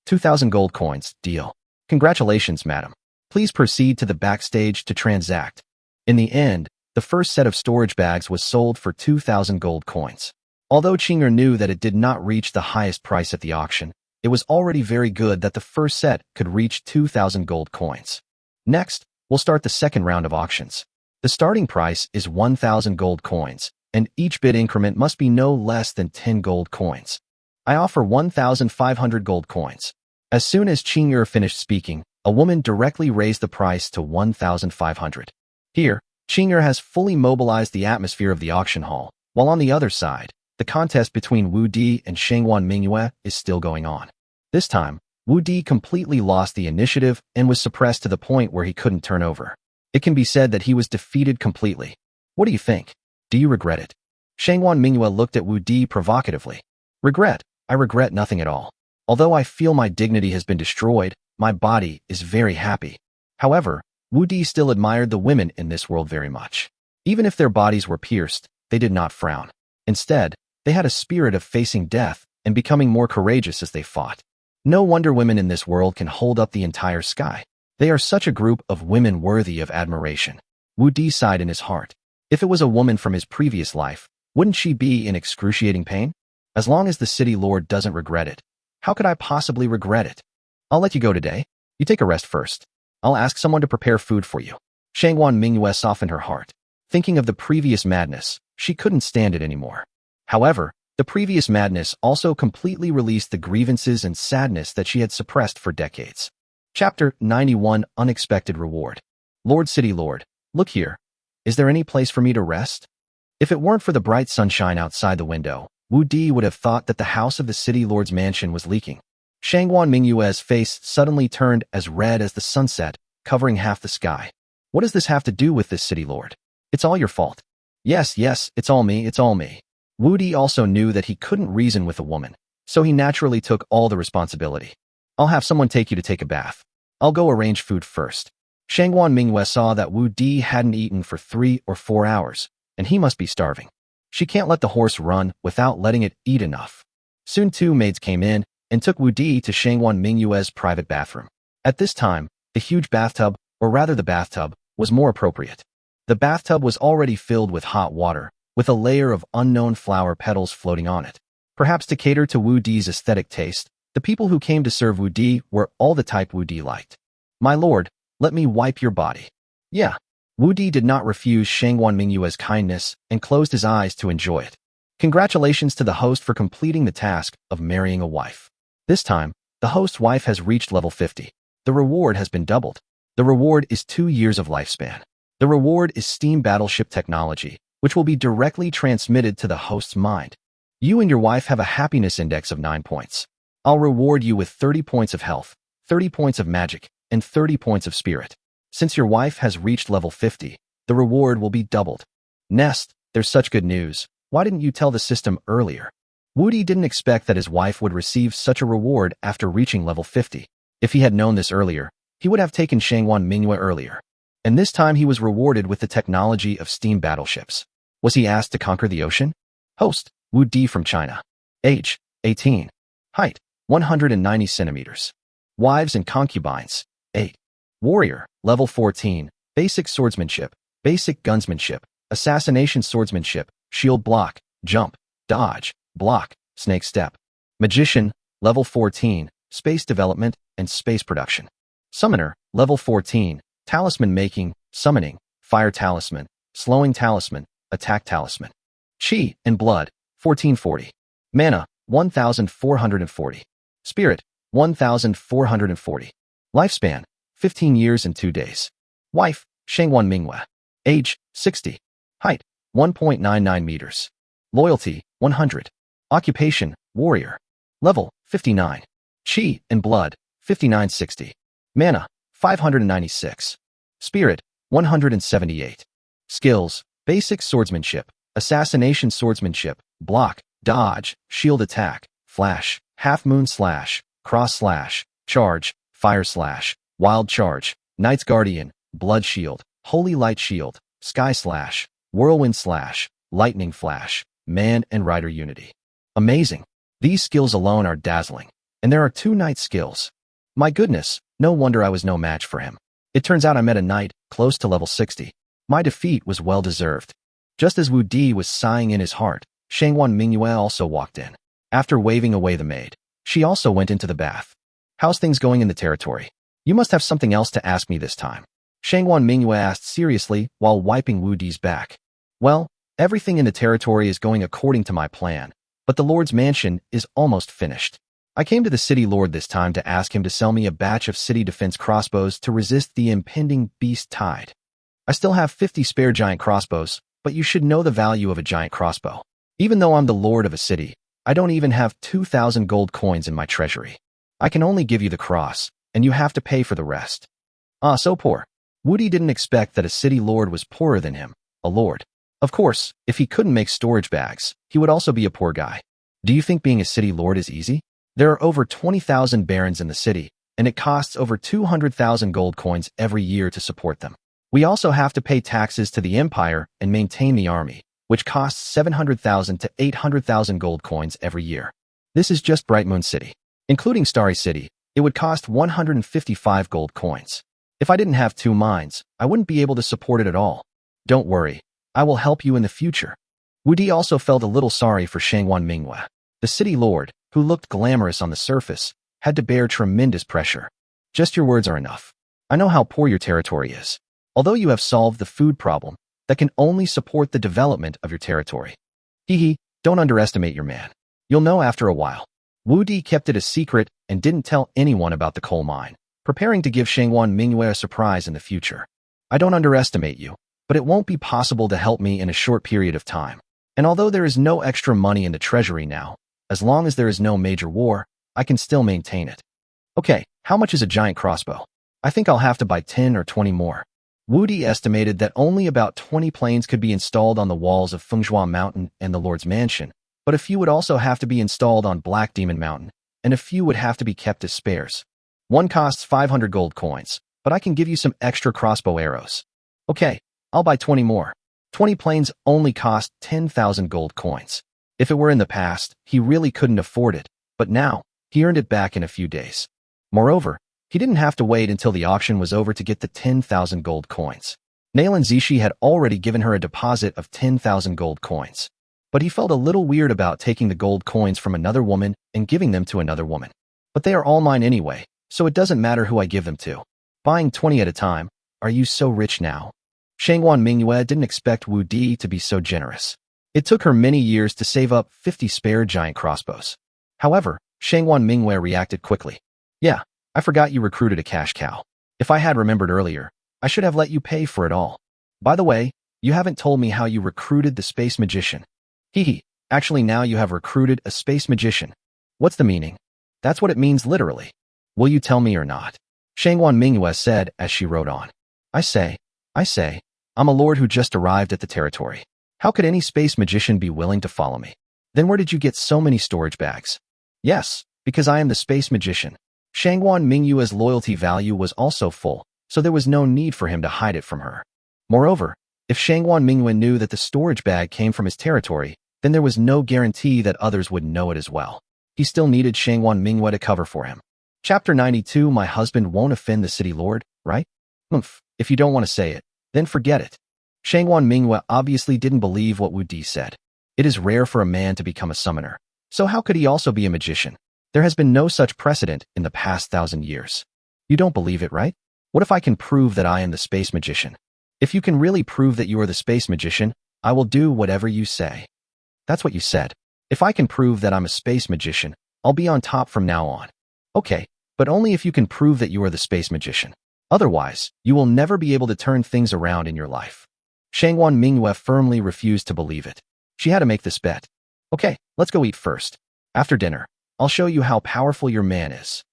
2,000 gold coins, deal. Congratulations, madam. Please proceed to the backstage to transact." In the end, the first set of storage bags was sold for 2,000 gold coins. Although Qing'er knew that it did not reach the highest price at the auction, it was already very good that the first set could reach 2,000 gold coins. Next, we'll start the second round of auctions. The starting price is 1,000 gold coins, and each bid increment must be no less than 10 gold coins. I offer 1,500 gold coins. As soon as Qing'er finished speaking, a woman directly raised the price to 1,500. Here, Qing'er has fully mobilized the atmosphere of the auction hall, while on the other side, the contest between Wu Di and Shangwan Mingyue is still going on. This time, Wu Di completely lost the initiative and was suppressed to the point where he couldn't turn over. It can be said that he was defeated completely. What do you think? Do you regret it? Shangwan Mingyue looked at Wu Di provocatively. Regret? I regret nothing at all. Although I feel my dignity has been destroyed, my body is very happy. However, Wu Di still admired the women in this world very much. Even if their bodies were pierced, they did not frown. Instead, they had a spirit of facing death and becoming more courageous as they fought. No wonder women in this world can hold up the entire sky. They are such a group of women worthy of admiration. Wu Di sighed in his heart. If it was a woman from his previous life, wouldn't she be in excruciating pain? As long as the city lord doesn't regret it, how could I possibly regret it? I'll let you go today. You take a rest first. I'll ask someone to prepare food for you. Shangwan Mingyue softened her heart. Thinking of the previous madness, she couldn't stand it anymore. However, the previous madness also completely released the grievances and sadness that she had suppressed for decades. Chapter 91 Unexpected Reward. Lord City Lord, look here. Is there any place for me to rest? If it weren't for the bright sunshine outside the window, Wu Di would have thought that the house of the City Lord's mansion was leaking. Shangguan Mingyue's face suddenly turned as red as the sunset, covering half the sky. What does this have to do with this City Lord? It's all your fault. Yes, it's all me, it's all me. Wu Di also knew that he couldn't reason with a woman, so he naturally took all the responsibility. I'll have someone take you to take a bath. I'll go arrange food first. Shangguan Mingyue saw that Wu Di hadn't eaten for 3 or 4 hours, and he must be starving. She can't let the horse run without letting it eat enough. Soon 2 maids came in and took Wu Di to Shangguan Mingyue's private bathroom. At this time, the huge bathtub, or rather the bathtub, was more appropriate. The bathtub was already filled with hot water, with a layer of unknown flower petals floating on it. Perhaps to cater to Wu Di's aesthetic taste, the people who came to serve Wu Di were all the type Wu Di liked. My lord, let me wipe your body. Yeah. Wu Di did not refuse Shangguan Mingyue's kindness and closed his eyes to enjoy it. Congratulations to the host for completing the task of marrying a wife. This time, the host's wife has reached level 50. The reward has been doubled. The reward is 2 years of lifespan. The reward is steam battleship technology, which will be directly transmitted to the host's mind. You and your wife have a happiness index of 9 points. I'll reward you with 30 points of health, 30 points of magic, and 30 points of spirit. Since your wife has reached level 50, the reward will be doubled. Nest, there's such good news. Why didn't you tell the system earlier? Wu Di didn't expect that his wife would receive such a reward after reaching level 50. If he had known this earlier, he would have taken Shangguan Mingyue earlier. And this time he was rewarded with the technology of steam battleships. Was he asked to conquer the ocean? Host, Wu Di from China. Age, 18. Height, 190 centimeters. Wives and concubines, 8. Warrior, level 14, basic swordsmanship, basic gunsmanship, assassination swordsmanship, shield block, jump, dodge, block, snake step. Magician, level 14, space development and space production. Summoner, level 14, talisman making, summoning, fire talisman, slowing talisman, attack talisman. Chi and blood, 1440. Mana, 1440. Spirit, 1440. Lifespan, 15 years and 2 days. Wife, Shangguan Mingyue. Age, 60. Height, 1.99 meters. Loyalty, 100. Occupation, warrior. Level, 59. Chi and blood, 5960. Mana, 596. Spirit, 178. Skills, basic swordsmanship, assassination swordsmanship, block, dodge, shield attack, flash, half moon slash, cross slash, charge, fire slash, wild charge, knight's guardian, blood shield, holy light shield, sky slash, whirlwind slash, lightning flash, man and rider unity. Amazing. These skills alone are dazzling. And there are 2 knight skills. My goodness, no wonder I was no match for him. It turns out I met a knight close to level 60. My defeat was well deserved. Just as Wu Di was sighing in his heart, Shangguan Mingyue also walked in. After waving away the maid, she also went into the bath. How's things going in the territory? You must have something else to ask me this time. Shangguan Mingyue asked seriously while wiping Wu Di's back. Well, everything in the territory is going according to my plan, but the Lord's mansion is almost finished. I came to the City Lord this time to ask him to sell me a batch of city defense crossbows to resist the impending beast tide. I still have 50 spare giant crossbows, but you should know the value of a giant crossbow. Even though I'm the lord of a city, I don't even have 2,000 gold coins in my treasury. I can only give you the cross, and you have to pay for the rest. Ah, so poor. Wu Di didn't expect that a city lord was poorer than him, a lord. Of course, if he couldn't make storage bags, he would also be a poor guy. Do you think being a city lord is easy? There are over 20,000 barons in the city, and it costs over 200,000 gold coins every year to support them. We also have to pay taxes to the empire and maintain the army, which costs 700,000 to 800,000 gold coins every year. This is just Bright Moon City. Including Starry City, it would cost 155 gold coins. If I didn't have 2 mines, I wouldn't be able to support it at all. Don't worry, I will help you in the future. Wu Di also felt a little sorry for Shangguan Mingyue. The city lord, who looked glamorous on the surface, had to bear tremendous pressure. Just your words are enough. I know how poor your territory is. Although you have solved the food problem, that can only support the development of your territory. Hee, don't underestimate your man. You'll know after a while. Wu Di kept it a secret and didn't tell anyone about the coal mine. preparing to give Shangwan Mingyue a surprise in the future. I don't underestimate you, but it won't be possible to help me in a short period of time. And although there is no extra money in the treasury now, as long as there is no major war, I can still maintain it. Okay, how much is a giant crossbow? I think I'll have to buy 10 or 20 more. Wu Di estimated that only about 20 planes could be installed on the walls of Fengzhua Mountain and the Lord's Mansion, but a few would also have to be installed on Black Demon Mountain, and a few would have to be kept as spares. One costs 500 gold coins, but I can give you some extra crossbow arrows. Okay, I'll buy 20 more. 20 planes only cost 10,000 gold coins. If it were in the past, he really couldn't afford it, but now, he earned it back in a few days. Moreover, he didn't have to wait until the auction was over to get the 10,000 gold coins. Nalan Zishi had already given her a deposit of 10,000 gold coins. But he felt a little weird about taking the gold coins from another woman and giving them to another woman. But they are all mine anyway, so it doesn't matter who I give them to. Buying 20 at a time, are you so rich now? Shangwan Mingyue didn't expect Wu Di to be so generous. It took her many years to save up 50 spare giant crossbows. However, Shangwan Mingyue reacted quickly. Yeah, I forgot you recruited a cash cow. If I had remembered earlier, I should have let you pay for it all. By the way, you haven't told me how you recruited the space magician. Hehe, actually now you have recruited a space magician. What's the meaning? That's what it means literally. Will you tell me or not? Shangwan Mingyue said as she rode on. I say, I'm a lord who just arrived at the territory. How could any space magician be willing to follow me? Then where did you get so many storage bags? Yes, because I am the space magician. Shangwan Mingyue's loyalty value was also full, so there was no need for him to hide it from her. Moreover, if Shangwan Mingyue knew that the storage bag came from his territory, then there was no guarantee that others would know it as well. He still needed Shangwan Mingyue to cover for him. Chapter 92. My husband won't offend the city lord, right? If you don't want to say it, then forget it. Shangwan Mingyue obviously didn't believe what Wu Di said. It is rare for a man to become a summoner, so how could he also be a magician? There has been no such precedent in the past 1,000 years. You don't believe it, right? What if I can prove that I am the space magician? If you can really prove that you are the space magician, I will do whatever you say. That's what you said. If I can prove that I'm a space magician, I'll be on top from now on. Okay, but only if you can prove that you are the space magician. Otherwise, you will never be able to turn things around in your life. Shangwan Mingyue firmly refused to believe it. She had to make this bet. Okay, let's go eat first. After dinner, I'll show you how powerful your man is.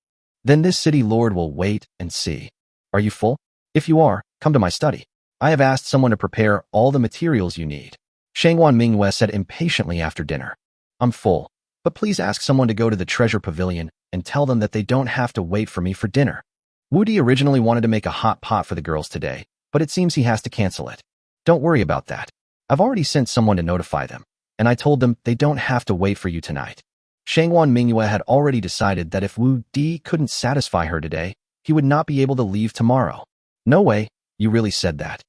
Then this city lord will wait and see. Are you full? If you are, come to my study. I have asked someone to prepare all the materials you need. Shangwan Mingyue said impatiently after dinner. I'm full, but please ask someone to go to the treasure pavilion and tell them that they don't have to wait for me for dinner. Wu Di originally wanted to make a hot pot for the girls today, but it seems he has to cancel it. Don't worry about that. I've already sent someone to notify them, and I told them they don't have to wait for you tonight. Shangwan Mingyue had already decided that if Wu Di couldn't satisfy her today, he would not be able to leave tomorrow. No way, you really said that.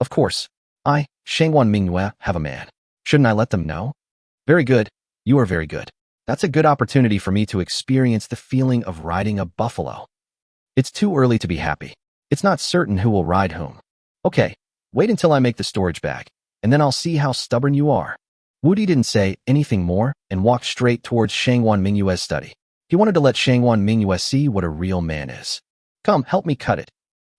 Of course. I, Shangwan Mingyue, have a man. Shouldn't I let them know? Very good. You are very good. That's a good opportunity for me to experience the feeling of riding a buffalo. It's too early to be happy. It's not certain who will ride whom. Okay, wait until I make the storage bag, and then I'll see how stubborn you are. Wu Di didn't say anything more and walked straight towards Shangwan Mingyue's study. He wanted to let Shangwan Mingyue see what a real man is. Come, help me cut it.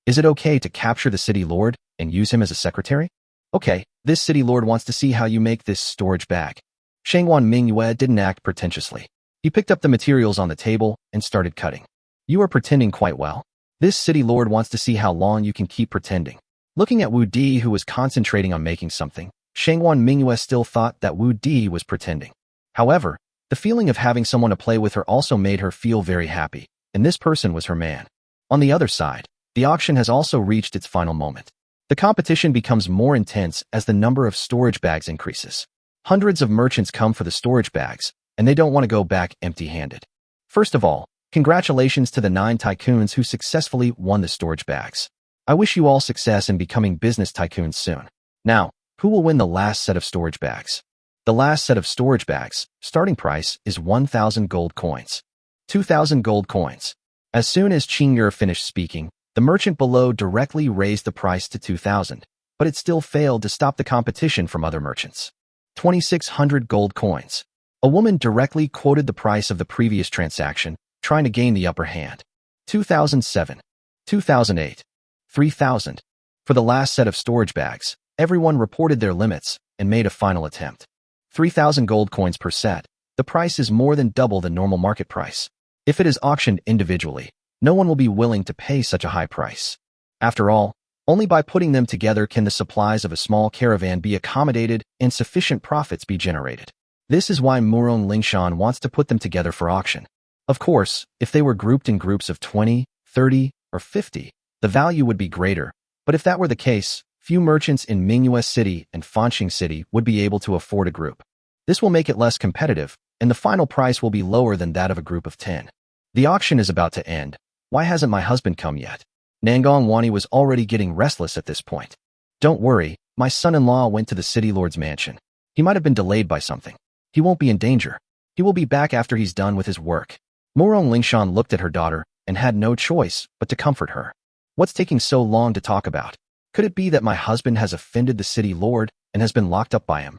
Is it okay to capture the city lord and use him as a secretary? Okay, this city lord wants to see how you make this storage bag. Shangwan Mingyue didn't act pretentiously. He picked up the materials on the table and started cutting. You are pretending quite well. This city lord wants to see how long you can keep pretending. Looking at Wu Di, who was concentrating on making something, Shangwan Mingyue still thought that Wu Di was pretending. However, the feeling of having someone to play with her also made her feel very happy, and this person was her man. On the other side, the auction has also reached its final moment. The competition becomes more intense as the number of storage bags increases. Hundreds of merchants come for the storage bags, and they don't want to go back empty-handed. First of all, congratulations to the 9 tycoons who successfully won the storage bags. I wish you all success in becoming business tycoons soon. Now, who will win the last set of storage bags? The last set of storage bags, starting price is 1,000 gold coins. 2,000 gold coins. As soon as Qing'er finished speaking, the merchant below directly raised the price to 2,000, but it still failed to stop the competition from other merchants. 2,600 gold coins. A woman directly quoted the price of the previous transaction, trying to gain the upper hand. 2,007. 2008. 3,000. For the last set of storage bags, everyone reported their limits and made a final attempt. 3,000 gold coins per set. The price is more than double the normal market price. If it is auctioned individually, no one will be willing to pay such a high price. After all, only by putting them together can the supplies of a small caravan be accommodated and sufficient profits be generated. This is why Murong Lingshan wants to put them together for auction. Of course, if they were grouped in groups of 20, 30, or 50, the value would be greater, but if that were the case, few merchants in Manhwa City and Fanqing City would be able to afford a group. This will make it less competitive, and the final price will be lower than that of a group of 10. The auction is about to end. Why hasn't my husband come yet? Nangong Wani was already getting restless at this point. Don't worry, my son-in-law went to the city lord's mansion. He might have been delayed by something. He won't be in danger. He will be back after he's done with his work. Murong Lingshan looked at her daughter and had no choice but to comfort her. What's taking so long to talk about? Could it be that my husband has offended the city lord and has been locked up by him?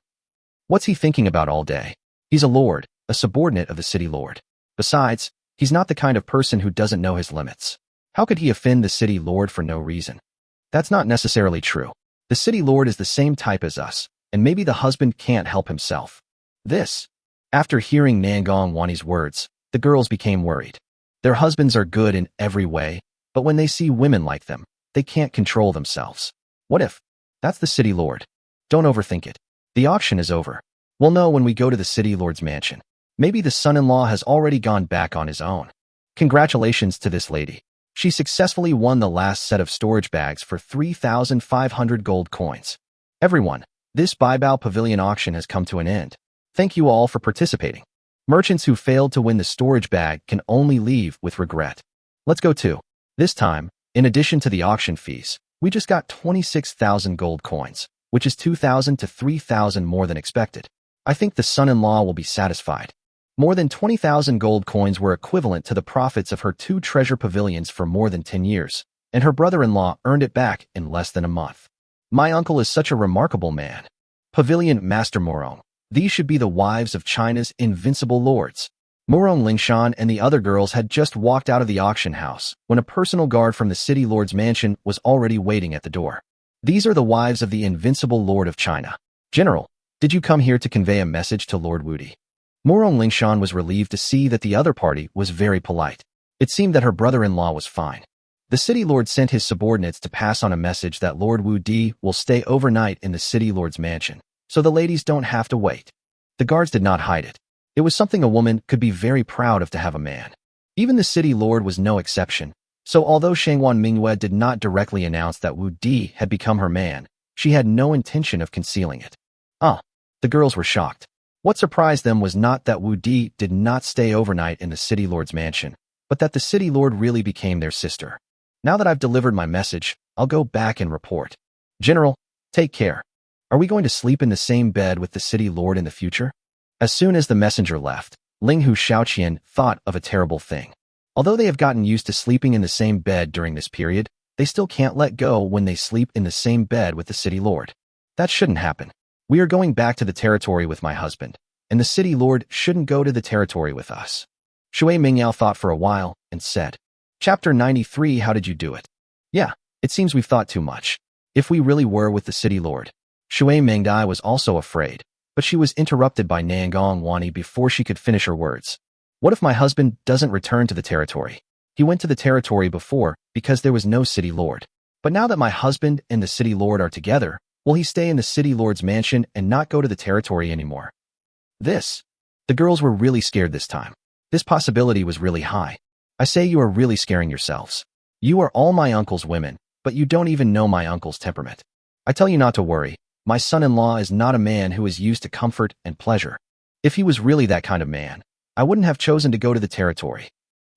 What's he thinking about all day? He's a lord, a subordinate of the city lord. Besides, he's not the kind of person who doesn't know his limits. How could he offend the city lord for no reason? That's not necessarily true. The city lord is the same type as us, and maybe the husband can't help himself. After hearing Nangong Wani's words, the girls became worried. Their husbands are good in every way, but when they see women like them, they can't control themselves. What if? That's the city lord. Don't overthink it. The auction is over. We'll know when we go to the city lord's mansion. Maybe the son-in-law has already gone back on his own. Congratulations to this lady. She successfully won the last set of storage bags for 3,500 gold coins. Everyone, this Baibao Pavilion auction has come to an end. Thank you all for participating. Merchants who failed to win the storage bag can only leave with regret. Let's go too. This time, in addition to the auction fees, we just got 26,000 gold coins, which is 2,000 to 3,000 more than expected. I think the son-in-law will be satisfied. More than 20,000 gold coins were equivalent to the profits of her 2 treasure pavilions for more than 10 years, and her brother-in-law earned it back in less than a month. My uncle is such a remarkable man. Pavilion Master Murong. These should be the wives of China's invincible lords. Murong Lingshan and the other girls had just walked out of the auction house when a personal guard from the city lord's mansion was already waiting at the door. These are the wives of the invincible lord of China. General, did you come here to convey a message to Lord Wudi? Murong Lingshan was relieved to see that the other party was very polite. It seemed that her brother-in-law was fine. The city lord sent his subordinates to pass on a message that Lord Wudi will stay overnight in the city lord's mansion, so the ladies don't have to wait. The guards did not hide it. It was something a woman could be very proud of to have a man. Even the city lord was no exception, so although Shangwan Mingyue did not directly announce that Wu Di had become her man, she had no intention of concealing it. The girls were shocked. What surprised them was not that Wu Di did not stay overnight in the city lord's mansion, but that the city lord really became their sister. Now that I've delivered my message, I'll go back and report. General, take care. Are we going to sleep in the same bed with the city lord in the future? As soon as the messenger left, Linghu Shaoqian thought of a terrible thing. Although they have gotten used to sleeping in the same bed during this period, they still can't let go when they sleep in the same bed with the city lord. That shouldn't happen. We are going back to the territory with my husband, and the city lord shouldn't go to the territory with us. Shui Mingyao thought for a while and said, Chapter 93, how did you do it? Yeah, it seems we've thought too much. If we really were with the city lord. Shui Mengdai was also afraid, but she was interrupted by Nangong Wani before she could finish her words. What if my husband doesn't return to the territory? He went to the territory before because there was no city lord. But now that my husband and the city lord are together, will he stay in the city lord's mansion and not go to the territory anymore? The girls were really scared this time. This possibility was really high. I say you are really scaring yourselves. You are all my uncle's women, but you don't even know my uncle's temperament. I tell you not to worry. My son-in-law is not a man who is used to comfort and pleasure. If he was really that kind of man, I wouldn't have chosen to go to the territory.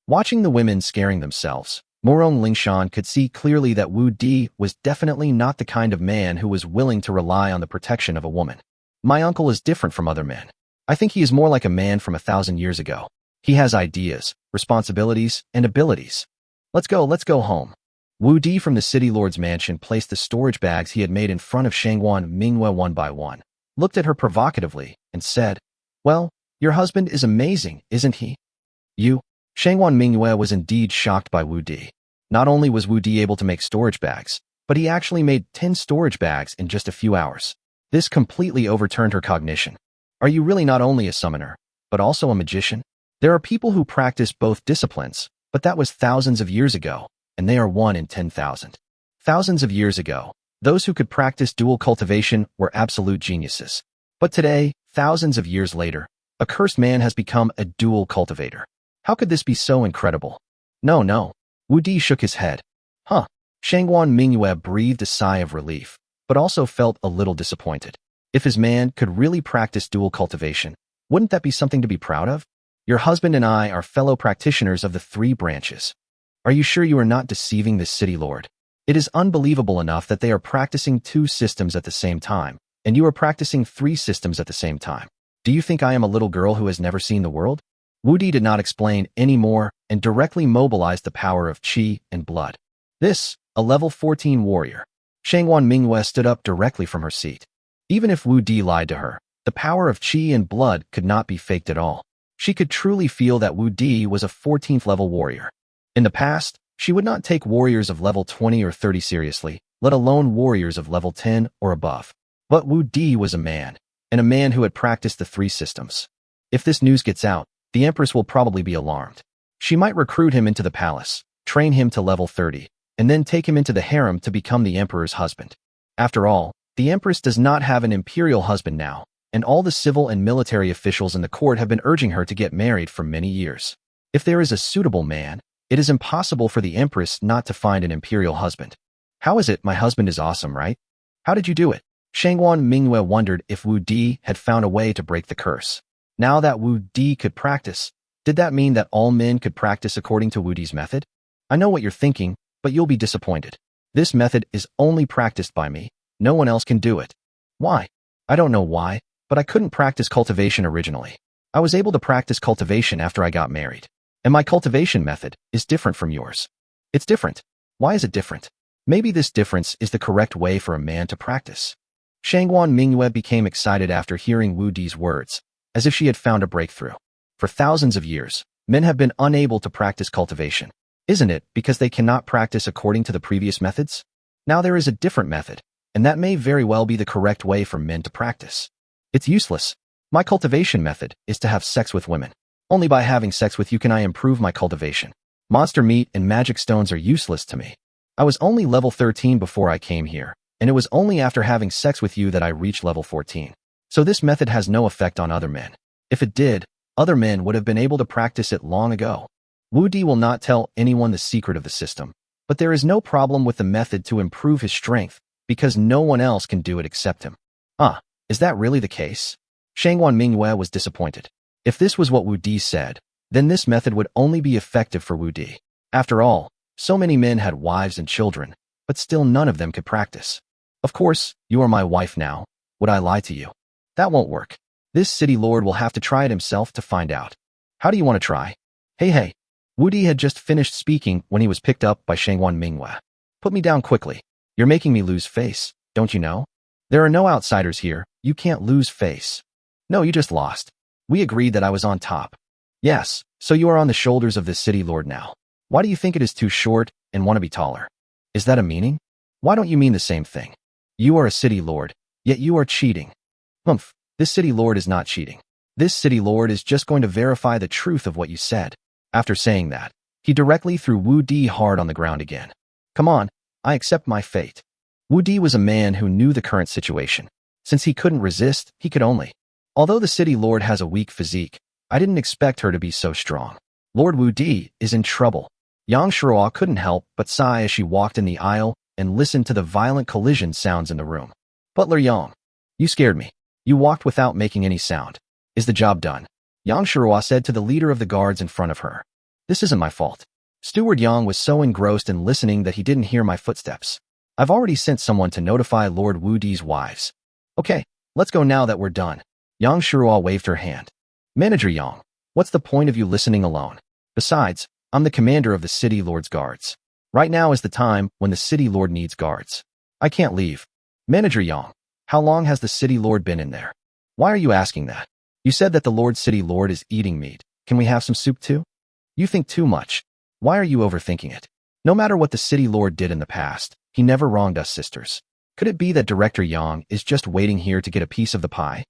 Watching the women scaring themselves, Murong Lingshan could see clearly that Wu Di was definitely not the kind of man who was willing to rely on the protection of a woman. My uncle is different from other men. I think he is more like a man from 1,000 years ago. He has ideas, responsibilities, and abilities. Let's go home. Wu Di from the city lord's mansion placed the storage bags he had made in front of Shangwan Mingyue one by one, looked at her provocatively, and said, Well, your husband is amazing, isn't he? Shangwan Mingyue was indeed shocked by Wu Di. Not only was Wu Di able to make storage bags, but he actually made 10 storage bags in just a few hours. This completely overturned her cognition. Are you really not only a summoner, but also a magician? There are people who practice both disciplines, but that was thousands of years ago, and they are 1 in 10,000. Thousands of years ago, those who could practice dual cultivation were absolute geniuses. But today, thousands of years later, a cursed man has become a dual cultivator. How could this be so incredible? No. Wu Di shook his head. Shangguan Mingyue breathed a sigh of relief, but also felt a little disappointed. If his man could really practice dual cultivation, wouldn't that be something to be proud of? Your husband and I are fellow practitioners of the 3 branches. Are you sure you are not deceiving this city lord? It is unbelievable enough that they are practicing 2 systems at the same time, and you are practicing 3 systems at the same time. Do you think I am a little girl who has never seen the world? Wu Di did not explain any more and directly mobilized the power of qi and blood. This, a level 14 warrior. Shangguan Mingyue stood up directly from her seat. Even if Wu Di lied to her, the power of qi and blood could not be faked at all. She could truly feel that Wu Di was a 14th level warrior. In the past, she would not take warriors of level 20 or 30 seriously, let alone warriors of level 10 or above. But Wu Di was a man, and a man who had practiced the 3 systems. If this news gets out, the Empress will probably be alarmed. She might recruit him into the palace, train him to level 30, and then take him into the harem to become the Emperor's husband. After all, the Empress does not have an imperial husband now, and all the civil and military officials in the court have been urging her to get married for many years. If there is a suitable man, it is impossible for the Empress not to find an imperial husband. How is it my husband is awesome, right? How did you do it? Shangguan Mingyue wondered if Wu Di had found a way to break the curse. Now that Wu Di could practice, did that mean that all men could practice according to Wu Di's method? I know what you're thinking, but you'll be disappointed. This method is only practiced by me. No one else can do it. Why? I don't know why, but I couldn't practice cultivation originally. I was able to practice cultivation after I got married. And my cultivation method is different from yours. It's different. Why is it different? Maybe this difference is the correct way for a man to practice. Shangguan Mingyue became excited after hearing Wu Di's words, as if she had found a breakthrough. For thousands of years, men have been unable to practice cultivation. Isn't it because they cannot practice according to the previous methods? Now there is a different method, and that may very well be the correct way for men to practice. It's useless. My cultivation method is to have sex with women. Only by having sex with you can I improve my cultivation. Monster meat and magic stones are useless to me. I was only level 13 before I came here, and it was only after having sex with you that I reached level 14. So this method has no effect on other men. If it did, other men would have been able to practice it long ago. Wu Di will not tell anyone the secret of the system, but there is no problem with the method to improve his strength, because no one else can do it except him. Is that really the case? Shangguan Mingyue was disappointed. If this was what Wu Di said, then this method would only be effective for Wu Di. After all, so many men had wives and children, but still none of them could practice. Of course, you are my wife now. Would I lie to you? That won't work. This city lord will have to try it himself to find out. How do you want to try? Hey. Wu Di had just finished speaking when he was picked up by Shangguan Mingyue. Put me down quickly. You're making me lose face, don't you know? There are no outsiders here. You can't lose face. No, you just lost. We agreed that I was on top. Yes, so you are on the shoulders of this city lord now. Why do you think it is too short and want to be taller? Is that a meaning? Why don't you mean the same thing? You are a city lord, yet you are cheating. This city lord is not cheating. This city lord is just going to verify the truth of what you said. After saying that, he directly threw Wu Di hard on the ground again. Come on, I accept my fate. Wu Di was a man who knew the current situation. Since he couldn't resist, he could only. Although the city lord has a weak physique, I didn't expect her to be so strong. Lord Wu Di is in trouble. Yang Shirua couldn't help but sigh as she walked in the aisle and listened to the violent collision sounds in the room. Butler Yang, you scared me. You walked without making any sound. Is the job done? Yang Shirua said to the leader of the guards in front of her. This isn't my fault. Steward Yang was so engrossed in listening that he didn't hear my footsteps. I've already sent someone to notify Lord Wu Di's wives. Okay, let's go now that we're done. Yang Shirua waved her hand. Manager Yang, what's the point of you listening alone? Besides, I'm the commander of the city lord's guards. Right now is the time when the city lord needs guards. I can't leave. Manager Yang, how long has the city lord been in there? Why are you asking that? You said that the Lord City Lord is eating meat. Can we have some soup too? You think too much. Why are you overthinking it? No matter what the city lord did in the past, he never wronged us sisters. Could it be that Director Yang is just waiting here to get a piece of the pie?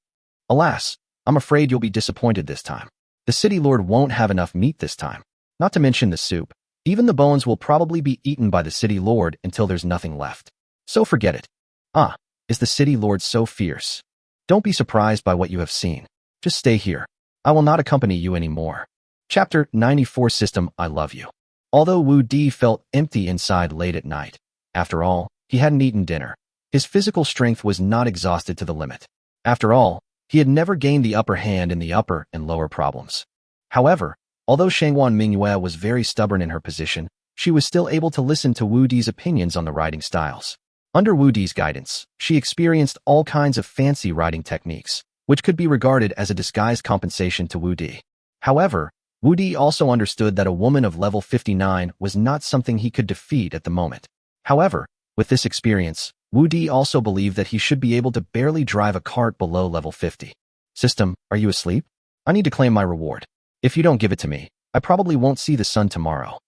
Alas, I'm afraid you'll be disappointed this time. The city lord won't have enough meat this time. Not to mention the soup. Even the bones will probably be eaten by the city lord until there's nothing left. So forget it. Ah, is the city lord so fierce? Don't be surprised by what you have seen. Just stay here. I will not accompany you anymore. Chapter 94 System I Love You. Although Wu Di felt empty inside late at night, after all, he hadn't eaten dinner. His physical strength was not exhausted to the limit. After all, he had never gained the upper hand in the upper and lower problems. However, although Shangwan Mingyue was very stubborn in her position, she was still able to listen to Wu Di's opinions on the writing styles. Under Wu Di's guidance, she experienced all kinds of fancy writing techniques, which could be regarded as a disguised compensation to Wu Di. However, Wu Di also understood that a woman of level 59 was not something he could defeat at the moment. However, with this experience, Wu Di also believed that he should be able to barely drive a cart below level 50. System, are you asleep? I need to claim my reward. If you don't give it to me, I probably won't see the sun tomorrow.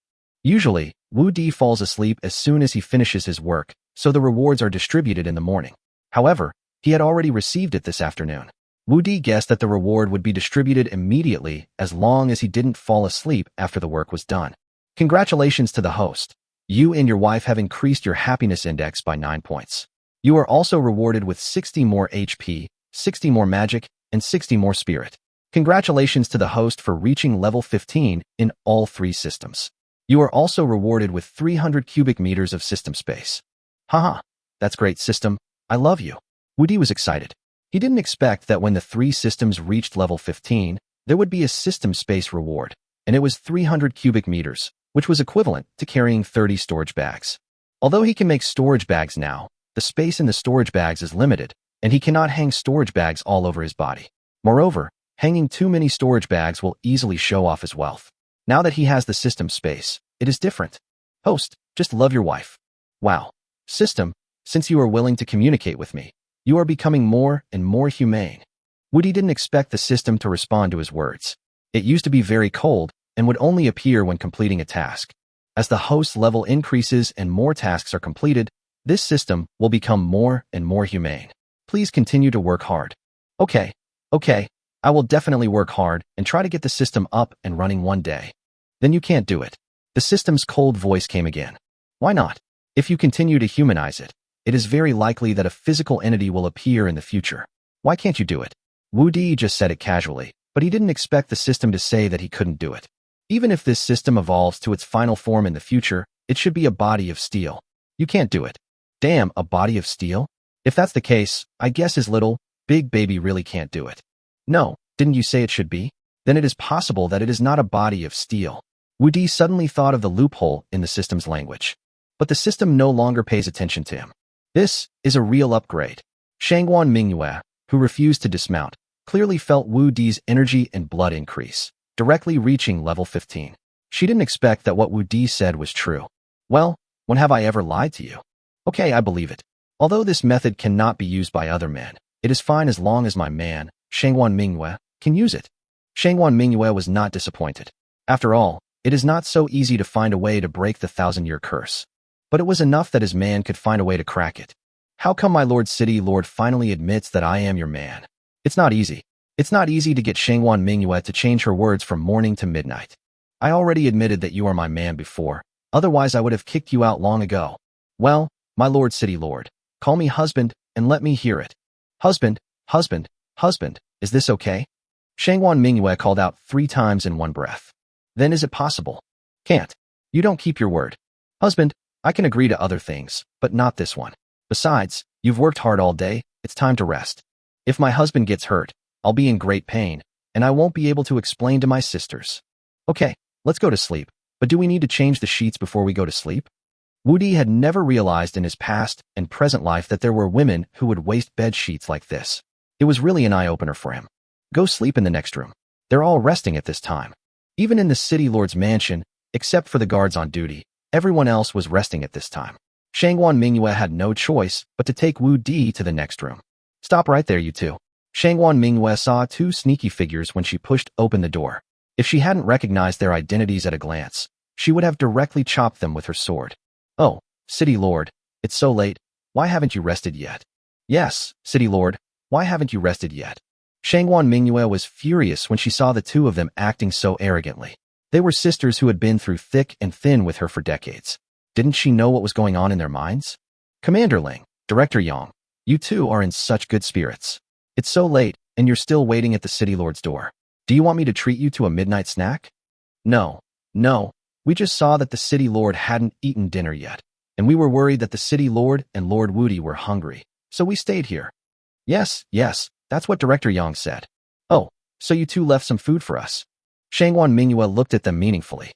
Usually, Wu Di falls asleep as soon as he finishes his work, so the rewards are distributed in the morning. However, he had already received it this afternoon. Wu Di guessed that the reward would be distributed immediately as long as he didn't fall asleep after the work was done. Congratulations to the host. You and your wife have increased your happiness index by 9 points. You are also rewarded with 60 more HP, 60 more magic, and 60 more spirit. Congratulations to the host for reaching level 15 in all 3 systems. You are also rewarded with 300 cubic meters of system space. Haha, that's great, system. I love you. Wu Di was excited. He didn't expect that when the 3 systems reached level 15, there would be a system space reward, and it was 300 cubic meters, which was equivalent to carrying 30 storage bags. Although he can make storage bags now, the space in the storage bags is limited, and he cannot hang storage bags all over his body. Moreover, hanging too many storage bags will easily show off his wealth. Now that he has the system space, it is different. Host, just love your wife. Wow. System, since you are willing to communicate with me, you are becoming more and more humane. Wu Di didn't expect the system to respond to his words. It used to be very cold and would only appear when completing a task. As the host's level increases and more tasks are completed, this system will become more and more humane. Please continue to work hard. Okay. I will definitely work hard and try to get the system up and running one day. Then you can't do it. The system's cold voice came again. Why not? If you continue to humanize it, it is very likely that a physical entity will appear in the future. Why can't you do it? Wu Di just said it casually, but he didn't expect the system to say that he couldn't do it. Even if this system evolves to its final form in the future, it should be a body of steel. You can't do it. Damn, a body of steel? If that's the case, I guess his little, big baby really can't do it. No, didn't you say it should be? Then it is possible that it is not a body of steel. Wu Di suddenly thought of the loophole in the system's language. But the system no longer pays attention to him. This is a real upgrade. Shangwan Mingyue, who refused to dismount, clearly felt Wu Di's energy and blood increase, directly reaching level 15. She didn't expect that what Wu Di said was true. Well, when have I ever lied to you? Okay, I believe it. Although this method cannot be used by other men, it is fine as long as my man, Shangwan Mingyue, can use it. Shangwan Mingyue was not disappointed. After all, it is not so easy to find a way to break the 1,000-year curse. But it was enough that his man could find a way to crack it. How come my Lord City Lord finally admits that I am your man? It's not easy. It's not easy to get Shangwan Mingyue to change her words from morning to midnight. I already admitted that you are my man before, otherwise I would have kicked you out long ago. Well, my Lord City Lord, call me husband and let me hear it. Husband, husband, husband, is this okay? Shangwan Mingyue called out 3 times in one breath. Then is it possible? Can't. You don't keep your word. Husband, I can agree to other things, but not this one. Besides, you've worked hard all day, it's time to rest. If my husband gets hurt, I'll be in great pain, and I won't be able to explain to my sisters. Okay, let's go to sleep, but do we need to change the sheets before we go to sleep? Wu Di had never realized in his past and present life that there were women who would waste bed sheets like this. It was really an eye-opener for him. Go sleep in the next room. They're all resting at this time. Even in the city lord's mansion, except for the guards on duty, everyone else was resting at this time. Shangwan Mingyue had no choice but to take Wu Di to the next room. Stop right there, you two. Shangwan Mingyue saw 2 sneaky figures when she pushed open the door. If she hadn't recognized their identities at a glance, she would have directly chopped them with her sword. Oh, City Lord, it's so late. Why haven't you rested yet? Yes, City Lord, why haven't you rested yet? Shangwan Mingyue was furious when she saw the two of them acting so arrogantly. They were sisters who had been through thick and thin with her for decades. Didn't she know what was going on in their minds? Commander Ling, Director Yang, you two are in such good spirits. It's so late, and you're still waiting at the City Lord's door. Do you want me to treat you to a midnight snack? No, no, we just saw that the City Lord hadn't eaten dinner yet, and we were worried that the City Lord and Lord Wudi were hungry, so we stayed here. Yes, that's what Director Yang said. Oh, so you two left some food for us. Shangwan Mingyue looked at them meaningfully.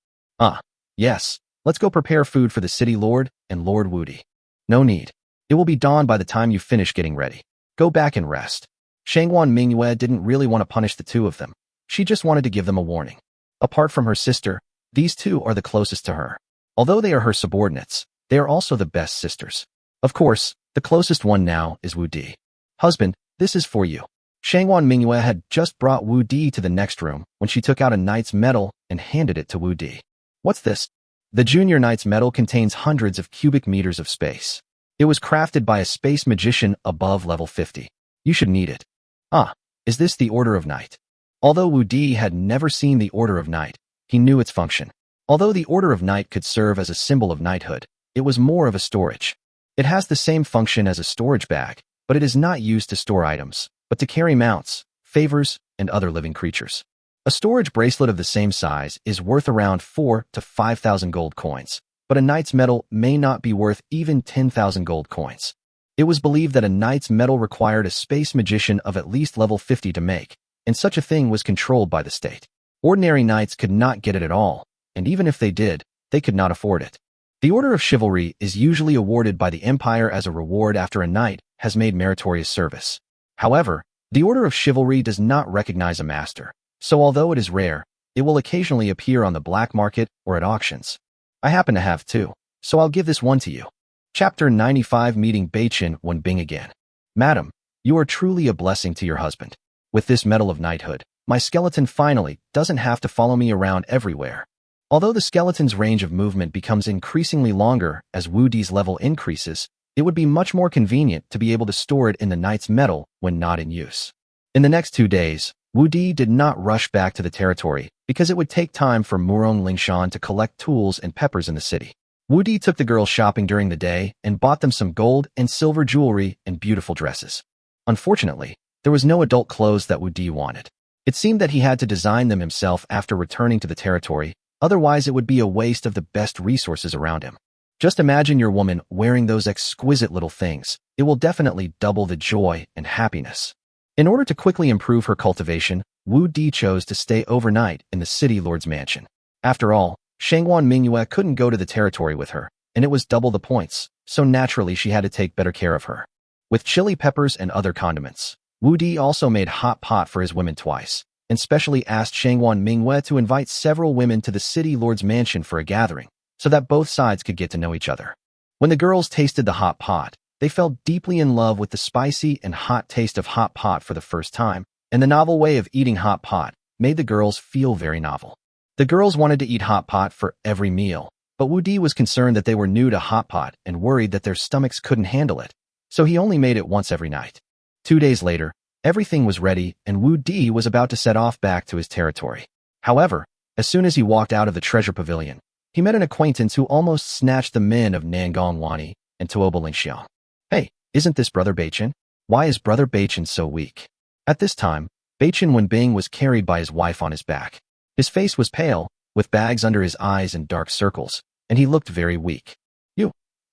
Yes, let's go prepare food for the City Lord and Lord Wudi. No need. It will be dawn by the time you finish getting ready. Go back and rest. Shangwan Mingyue didn't really want to punish the two of them. She just wanted to give them a warning. Apart from her sister, these two are the closest to her. Although they are her subordinates, they are also the best sisters. Of course, the closest one now is Wu Di. Husband, this is for you. Shangwan Mingyue had just brought Wu Di to the next room when she took out a knight's medal and handed it to Wu Di. What's this? The junior knight's medal contains hundreds of cubic meters of space. It was crafted by a space magician above level 50. You should need it. Is this the Order of Knight? Although Wu Di had never seen the Order of Knight, he knew its function. Although the Order of Knight could serve as a symbol of knighthood, it was more of a storage. It has the same function as a storage bag, but it is not used to store items, but to carry mounts, favors, and other living creatures. A storage bracelet of the same size is worth around 4,000 to 5,000 gold coins, but a knight's medal may not be worth even 10,000 gold coins. It was believed that a knight's medal required a space magician of at least level 50 to make, and such a thing was controlled by the state. Ordinary knights could not get it at all, and even if they did, they could not afford it. The Order of Chivalry is usually awarded by the Empire as a reward after a knight has made meritorious service. However, the Order of Chivalry does not recognize a master, so although it is rare, it will occasionally appear on the black market or at auctions. I happen to have two, so I'll give this one to you. Chapter 95 Meeting Beichin Wenbing again. Madam, you are truly a blessing to your husband. With this medal of knighthood, my skeleton finally doesn't have to follow me around everywhere. Although the skeleton's range of movement becomes increasingly longer as Wu Di's level increases, it would be much more convenient to be able to store it in the knight's medal when not in use. In the next 2 days, Wu Di did not rush back to the territory because it would take time for Murong Lingshan to collect tools and peppers in the city. Wu Di took the girls shopping during the day and bought them some gold and silver jewelry and beautiful dresses. Unfortunately, there was no adult clothes that Wu Di wanted. It seemed that he had to design them himself after returning to the territory, otherwise it would be a waste of the best resources around him. Just imagine your woman wearing those exquisite little things. It will definitely double the joy and happiness. In order to quickly improve her cultivation, Wu Di chose to stay overnight in the City Lord's mansion. After all, Shangwan Mingyue couldn't go to the territory with her, and it was double the points, so naturally she had to take better care of her. With chili peppers and other condiments, Wu Di also made hot pot for his women twice, and specially asked Shangwan Mingyue to invite several women to the City Lord's mansion for a gathering, so that both sides could get to know each other. When the girls tasted the hot pot, they fell deeply in love with the spicy and hot taste of hot pot for the first time, and the novel way of eating hot pot made the girls feel very novel. The girls wanted to eat hot pot for every meal, but Wu Di was concerned that they were new to hot pot and worried that their stomachs couldn't handle it, so he only made it once every night. 2 days later, everything was ready and Wu Di was about to set off back to his territory. However, as soon as he walked out of the treasure pavilion, he met an acquaintance who almost snatched the men of Nangong Wani and Tuoba Lingxiang. Hey, isn't this Brother Beichin? Why is Brother Beichin so weak? At this time, Beichin Wenbing was carried by his wife on his back. His face was pale, with bags under his eyes and dark circles, and he looked very weak.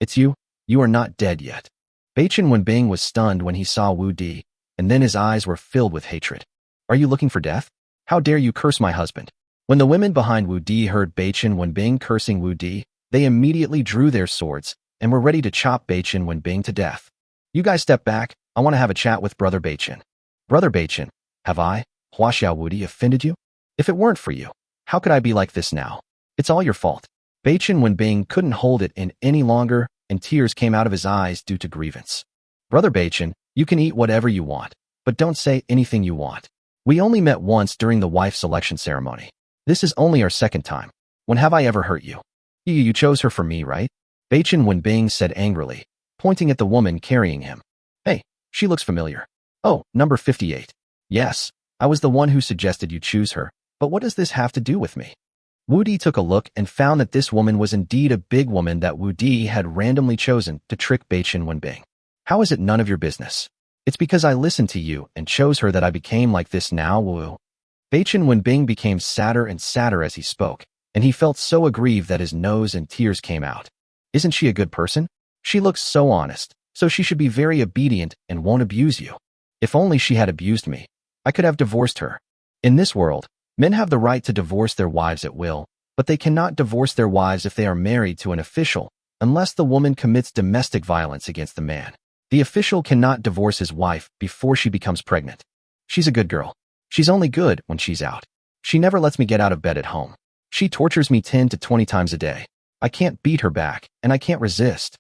It's you are not dead yet. Beichin Wenbing was stunned when he saw Wu Di, and then his eyes were filled with hatred. Are you looking for death? How dare you curse my husband? When the women behind Wu Di heard Beichin Wenbing cursing Wu Di, they immediately drew their swords and were ready to chop Beichin Wenbing to death. You guys step back, I want to have a chat with Brother Beichin. Brother Beichin, have I, Huaxiao Wu Di, offended you? If it weren't for you, how could I be like this now? It's all your fault. Beichin Wenbing couldn't hold it in any longer, and tears came out of his eyes due to grievance. Brother Beichin, you can eat whatever you want, but don't say anything you want. We only met once during the wife selection ceremony. This is only our second time. When have I ever hurt you? You chose her for me, right? Bachin Wenbing said angrily, pointing at the woman carrying him. Hey, she looks familiar. Oh, number 58. Yes, I was the one who suggested you choose her, but what does this have to do with me? Wu Di took a look and found that this woman was indeed a big woman that Wu Di had randomly chosen to trick Bachin Wenbing. How is it none of your business? It's because I listened to you and chose her that I became like this now, Wu. Bachin Wenbing became sadder and sadder as he spoke, and he felt so aggrieved that his nose and tears came out. Isn't she a good person? She looks so honest, so she should be very obedient and won't abuse you. If only she had abused me, I could have divorced her. In this world, men have the right to divorce their wives at will, but they cannot divorce their wives if they are married to an official, unless the woman commits domestic violence against the man. The official cannot divorce his wife before she becomes pregnant. She's a good girl. She's only good when she's out. She never lets me get out of bed at home. She tortures me 10 to 20 times a day. I can't beat her back, and I can't resist.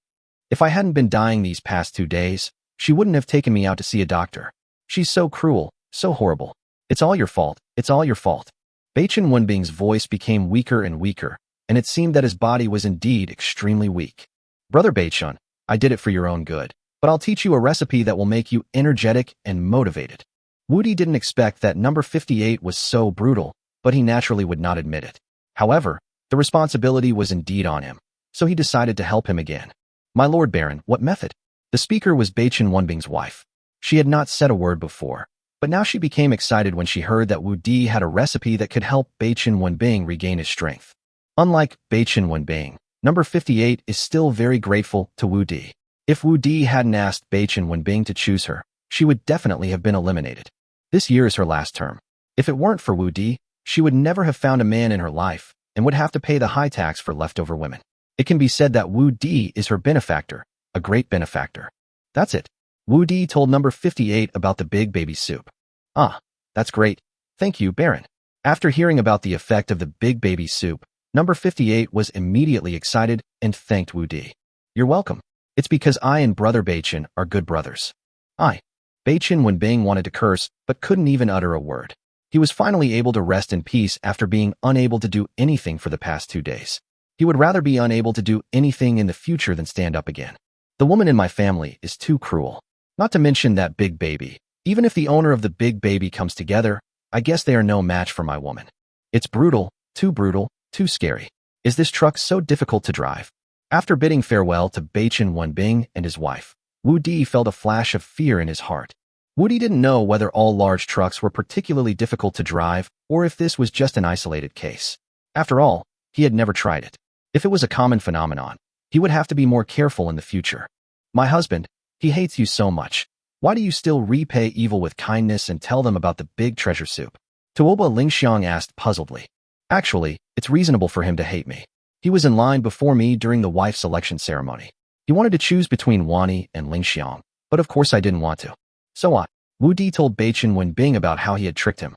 If I hadn't been dying these past 2 days, she wouldn't have taken me out to see a doctor. She's so cruel, so horrible. It's all your fault. It's all your fault. Bachin Wenbing's voice became weaker and weaker, and it seemed that his body was indeed extremely weak. Brother Bachin, I did it for your own good, but I'll teach you a recipe that will make you energetic and motivated. Wu Di didn't expect that number 58 was so brutal, but he naturally would not admit it. However, the responsibility was indeed on him, so he decided to help him again. My Lord Baron, what method? The speaker was Bachin Wenbing's wife. She had not said a word before, but now she became excited when she heard that Wu Di had a recipe that could help Bachin Wenbing regain his strength. Unlike Bachin Wenbing, number 58 is still very grateful to Wu Di. If Wu Di hadn't asked Bachin Wenbing to choose her, she would definitely have been eliminated. This year is her last term. If it weren't for Wu Di, she would never have found a man in her life and would have to pay the high tax for leftover women. It can be said that Wu Di is her benefactor, a great benefactor. That's it. Wu Di told number 58 about the big baby soup. Ah, that's great. Thank you, Baron. After hearing about the effect of the big baby soup, number 58 was immediately excited and thanked Wu Di. You're welcome. It's because I and Brother Bachin are good brothers. Bachin Wenbing wanted to curse, but couldn't even utter a word. He was finally able to rest in peace after being unable to do anything for the past 2 days. He would rather be unable to do anything in the future than stand up again. The woman in my family is too cruel. Not to mention that big baby. Even if the owner of the big baby comes together, I guess they are no match for my woman. It's brutal, too scary. Is this truck so difficult to drive? After bidding farewell to Bachin Wenbing and his wife, Wu Di felt a flash of fear in his heart. Wu Di didn't know whether all large trucks were particularly difficult to drive or if this was just an isolated case. After all, he had never tried it. If it was a common phenomenon, he would have to be more careful in the future. My husband, he hates you so much. Why do you still repay evil with kindness and tell them about the big treasure soup? Tuoba Lingxiang asked puzzledly. Actually, it's reasonable for him to hate me. He was in line before me during the wife selection ceremony. He wanted to choose between Wani and Lingxiang, but of course I didn't want to. So what? Wu Di told Bachin Wenbing about how he had tricked him.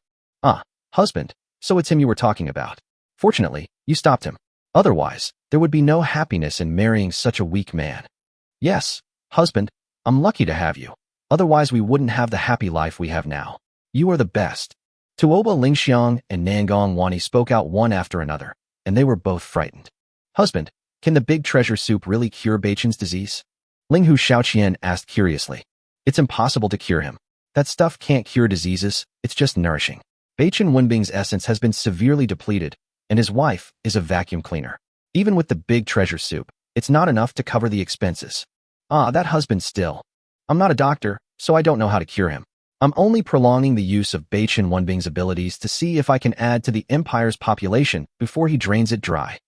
Husband, so it's him you were talking about. Fortunately, you stopped him. Otherwise, there would be no happiness in marrying such a weak man. Yes, husband, I'm lucky to have you. Otherwise we wouldn't have the happy life we have now. You are the best. Tuoba Lingxiang and Nangong Wani spoke out one after another, and they were both frightened. Husband, can the big treasure soup really cure Bachin's disease? Linghu Shaoqian asked curiously. It's impossible to cure him. That stuff can't cure diseases, it's just nourishing. Bachin Wenbing's essence has been severely depleted, and his wife is a vacuum cleaner. Even with the big treasure soup, it's not enough to cover the expenses. That husband still. I'm not a doctor, so I don't know how to cure him. I'm only prolonging the use of Bachin Wenbing's abilities to see if I can add to the empire's population before he drains it dry.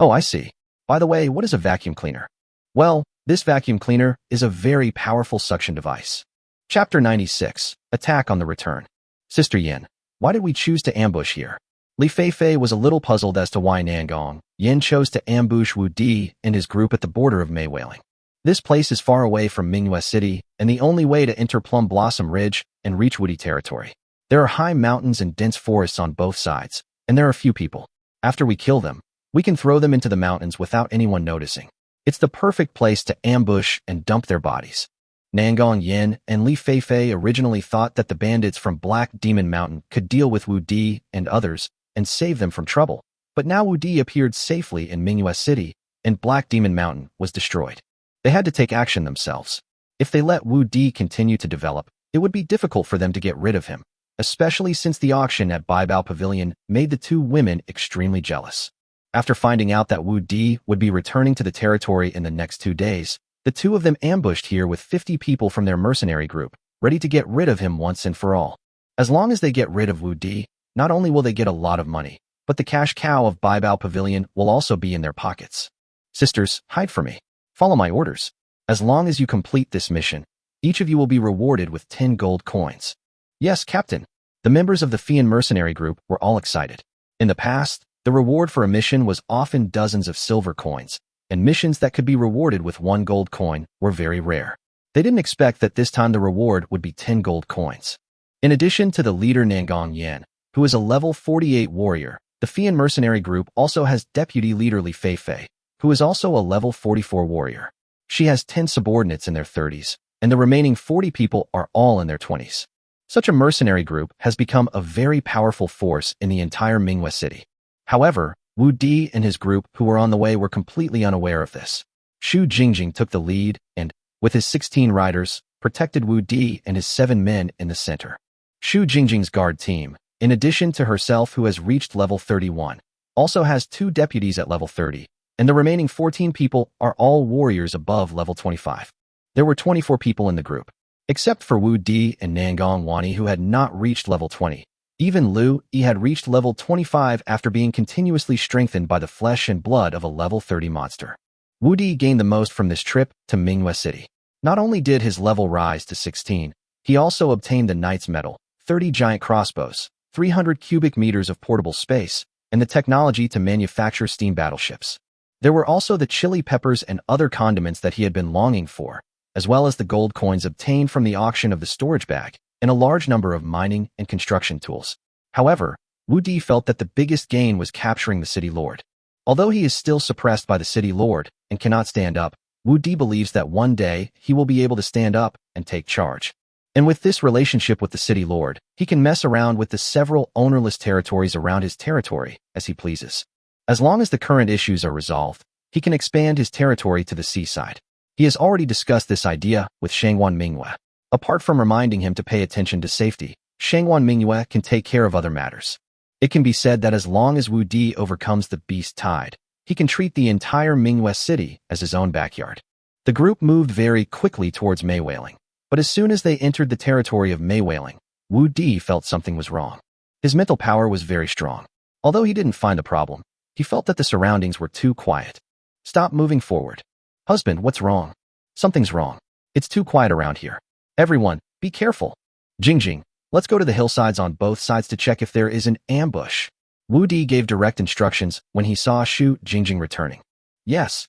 Oh, I see. By the way, what is a vacuum cleaner? Well, this vacuum cleaner is a very powerful suction device. Chapter 96, Attack on the Return. Sister Yin, why did we choose to ambush here? Li Feifei was a little puzzled as to why Nangong Yin chose to ambush Wu Di and his group at the border of Maywailing. This place is far away from Manhwa City and the only way to enter Plum Blossom Ridge and reach Woody territory. There are high mountains and dense forests on both sides, and there are few people. After we kill them, we can throw them into the mountains without anyone noticing. It's the perfect place to ambush and dump their bodies. Nangong Yin and Li Feifei originally thought that the bandits from Black Demon Mountain could deal with Wu Di and others and save them from trouble. But now Wu Di appeared safely in Manhwa City, and Black Demon Mountain was destroyed. They had to take action themselves. If they let Wu Di continue to develop, it would be difficult for them to get rid of him, especially since the auction at Baibao Pavilion made the two women extremely jealous. After finding out that Wu Di would be returning to the territory in the next 2 days, the two of them ambushed here with 50 people from their mercenary group, ready to get rid of him once and for all. As long as they get rid of Wu Di, not only will they get a lot of money, but the cash cow of Baibao Pavilion will also be in their pockets. Sisters, hide for me. Follow my orders. As long as you complete this mission, each of you will be rewarded with 10 gold coins. Yes, Captain. The members of the Fian mercenary group were all excited. In the past, the reward for a mission was often dozens of silver coins, and missions that could be rewarded with 1 gold coin were very rare. They didn't expect that this time the reward would be 10 gold coins. In addition to the leader Nangong Yan, who is a level 48 warrior, the Fian mercenary group also has deputy leader Li Feifei, who is also a level 44 warrior. She has 10 subordinates in their 30s, and the remaining 40 people are all in their 20s. Such a mercenary group has become a very powerful force in the entire Manhwa City. However, Wu Di and his group who were on the way were completely unaware of this. Xu Jingjing took the lead and, with his 16 riders, protected Wu Di and his 7 men in the center. Xu Jingjing's guard team, in addition to herself who has reached level 31, also has 2 deputies at level 30, and the remaining 14 people are all warriors above level 25. There were 24 people in the group, except for Wu Di and Nangong Wani who had not reached level 20. Even Lu Yi had reached level 25 after being continuously strengthened by the flesh and blood of a level 30 monster. Wu Di gained the most from this trip to Manhwa City. Not only did his level rise to 16, he also obtained the Knight's Medal, 30 giant crossbows, 300 cubic meters of portable space, and the technology to manufacture steam battleships. There were also the chili peppers and other condiments that he had been longing for, as well as the gold coins obtained from the auction of the storage bag, and a large number of mining and construction tools. However, Wu Di felt that the biggest gain was capturing the city lord. Although he is still suppressed by the city lord and cannot stand up, Wu Di believes that one day he will be able to stand up and take charge. And with this relationship with the city lord, he can mess around with the several ownerless territories around his territory as he pleases. As long as the current issues are resolved, he can expand his territory to the seaside. He has already discussed this idea with Shangwan Minghua. Apart from reminding him to pay attention to safety, Shangwan Minghua can take care of other matters. It can be said that as long as Wu Di overcomes the beast tide, he can treat the entire Manhwa City as his own backyard. The group moved very quickly towards Maywailing, but as soon as they entered the territory of Maywailing, Wu Di felt something was wrong. His mental power was very strong. Although he didn't find the problem, he felt that the surroundings were too quiet. Stop moving forward. Husband, what's wrong? Something's wrong. It's too quiet around here. Everyone, be careful. Jingjing, let's go to the hillsides on both sides to check if there is an ambush. Wu Di gave direct instructions when he saw Xu Jingjing returning. Yes.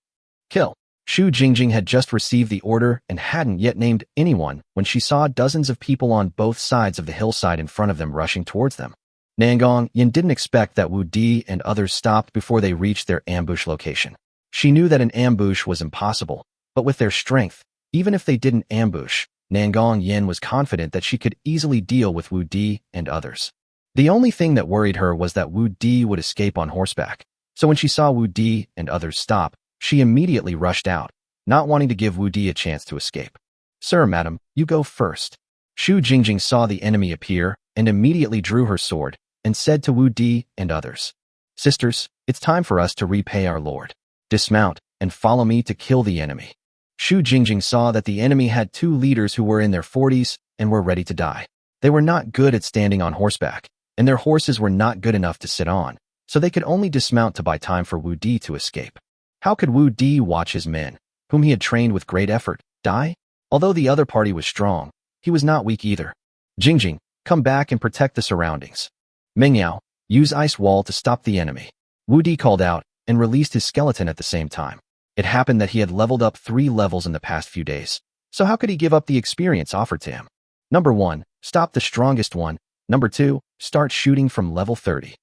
Kill. Xu Jingjing had just received the order and hadn't yet named anyone when she saw dozens of people on both sides of the hillside in front of them rushing towards them. Nangong Yin didn't expect that Wu Di and others stopped before they reached their ambush location. She knew that an ambush was impossible, but with their strength, even if they didn't ambush, Nangong Yin was confident that she could easily deal with Wu Di and others. The only thing that worried her was that Wu Di would escape on horseback, so when she saw Wu Di and others stop, she immediately rushed out, not wanting to give Wu Di a chance to escape. Sir, madam, you go first. Xu Jingjing saw the enemy appear and immediately drew her sword and said to Wu Di and others, Sisters, it's time for us to repay our lord. Dismount and follow me to kill the enemy. Xu Jingjing saw that the enemy had 2 leaders who were in their 40s and were ready to die. They were not good at standing on horseback, and their horses were not good enough to sit on, so they could only dismount to buy time for Wu Di to escape. How could Wu Di watch his men, whom he had trained with great effort, die? Although the other party was strong, he was not weak either. Jingjing, come back and protect the surroundings. Mengyao, use ice wall to stop the enemy. Wu Di called out and released his skeleton at the same time. It happened that he had leveled up 3 levels in the past few days, so how could he give up the experience offered to him? Number 1, stop the strongest one. Number 2, start shooting from level 30.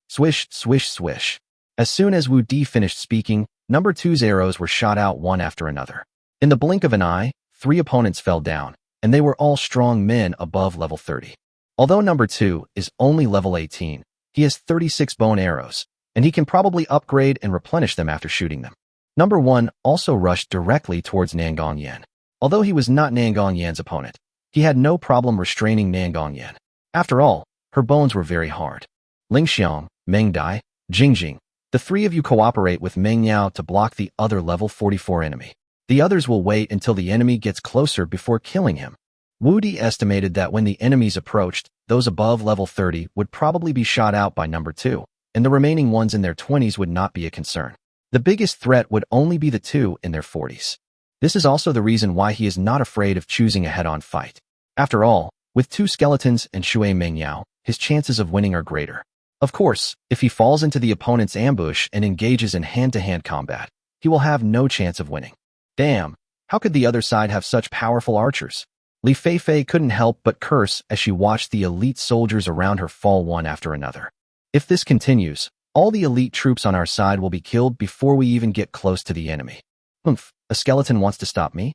Swish, swish, swish. As soon as Wu Di finished speaking, number 2's arrows were shot out one after another. In the blink of an eye, 3 opponents fell down, and they were all strong men above level 30. Although number 2 is only level 18, he has 36 bone arrows, and he can probably upgrade and replenish them after shooting them. Number 1 also rushed directly towards Nangong Yan. Although he was not Nangong Yan's opponent, he had no problem restraining Nangong Yan. After all, her bones were very hard. Ling Xiang, Meng Dai, Jingjing, the three of you cooperate with Meng Yao to block the other level 44 enemy. The others will wait until the enemy gets closer before killing him. Wu Di estimated that when the enemies approached, those above level 30 would probably be shot out by number 2, and the remaining ones in their 20s would not be a concern. The biggest threat would only be the 2 in their 40s. This is also the reason why he is not afraid of choosing a head-on fight. After all, with 2 skeletons and Shui Mengyao, his chances of winning are greater. Of course, if he falls into the opponent's ambush and engages in hand-to-hand combat, he will have no chance of winning. Damn, how could the other side have such powerful archers? Li Feifei couldn't help but curse as she watched the elite soldiers around her fall one after another. If this continues, all the elite troops on our side will be killed before we even get close to the enemy. Humph, a skeleton wants to stop me?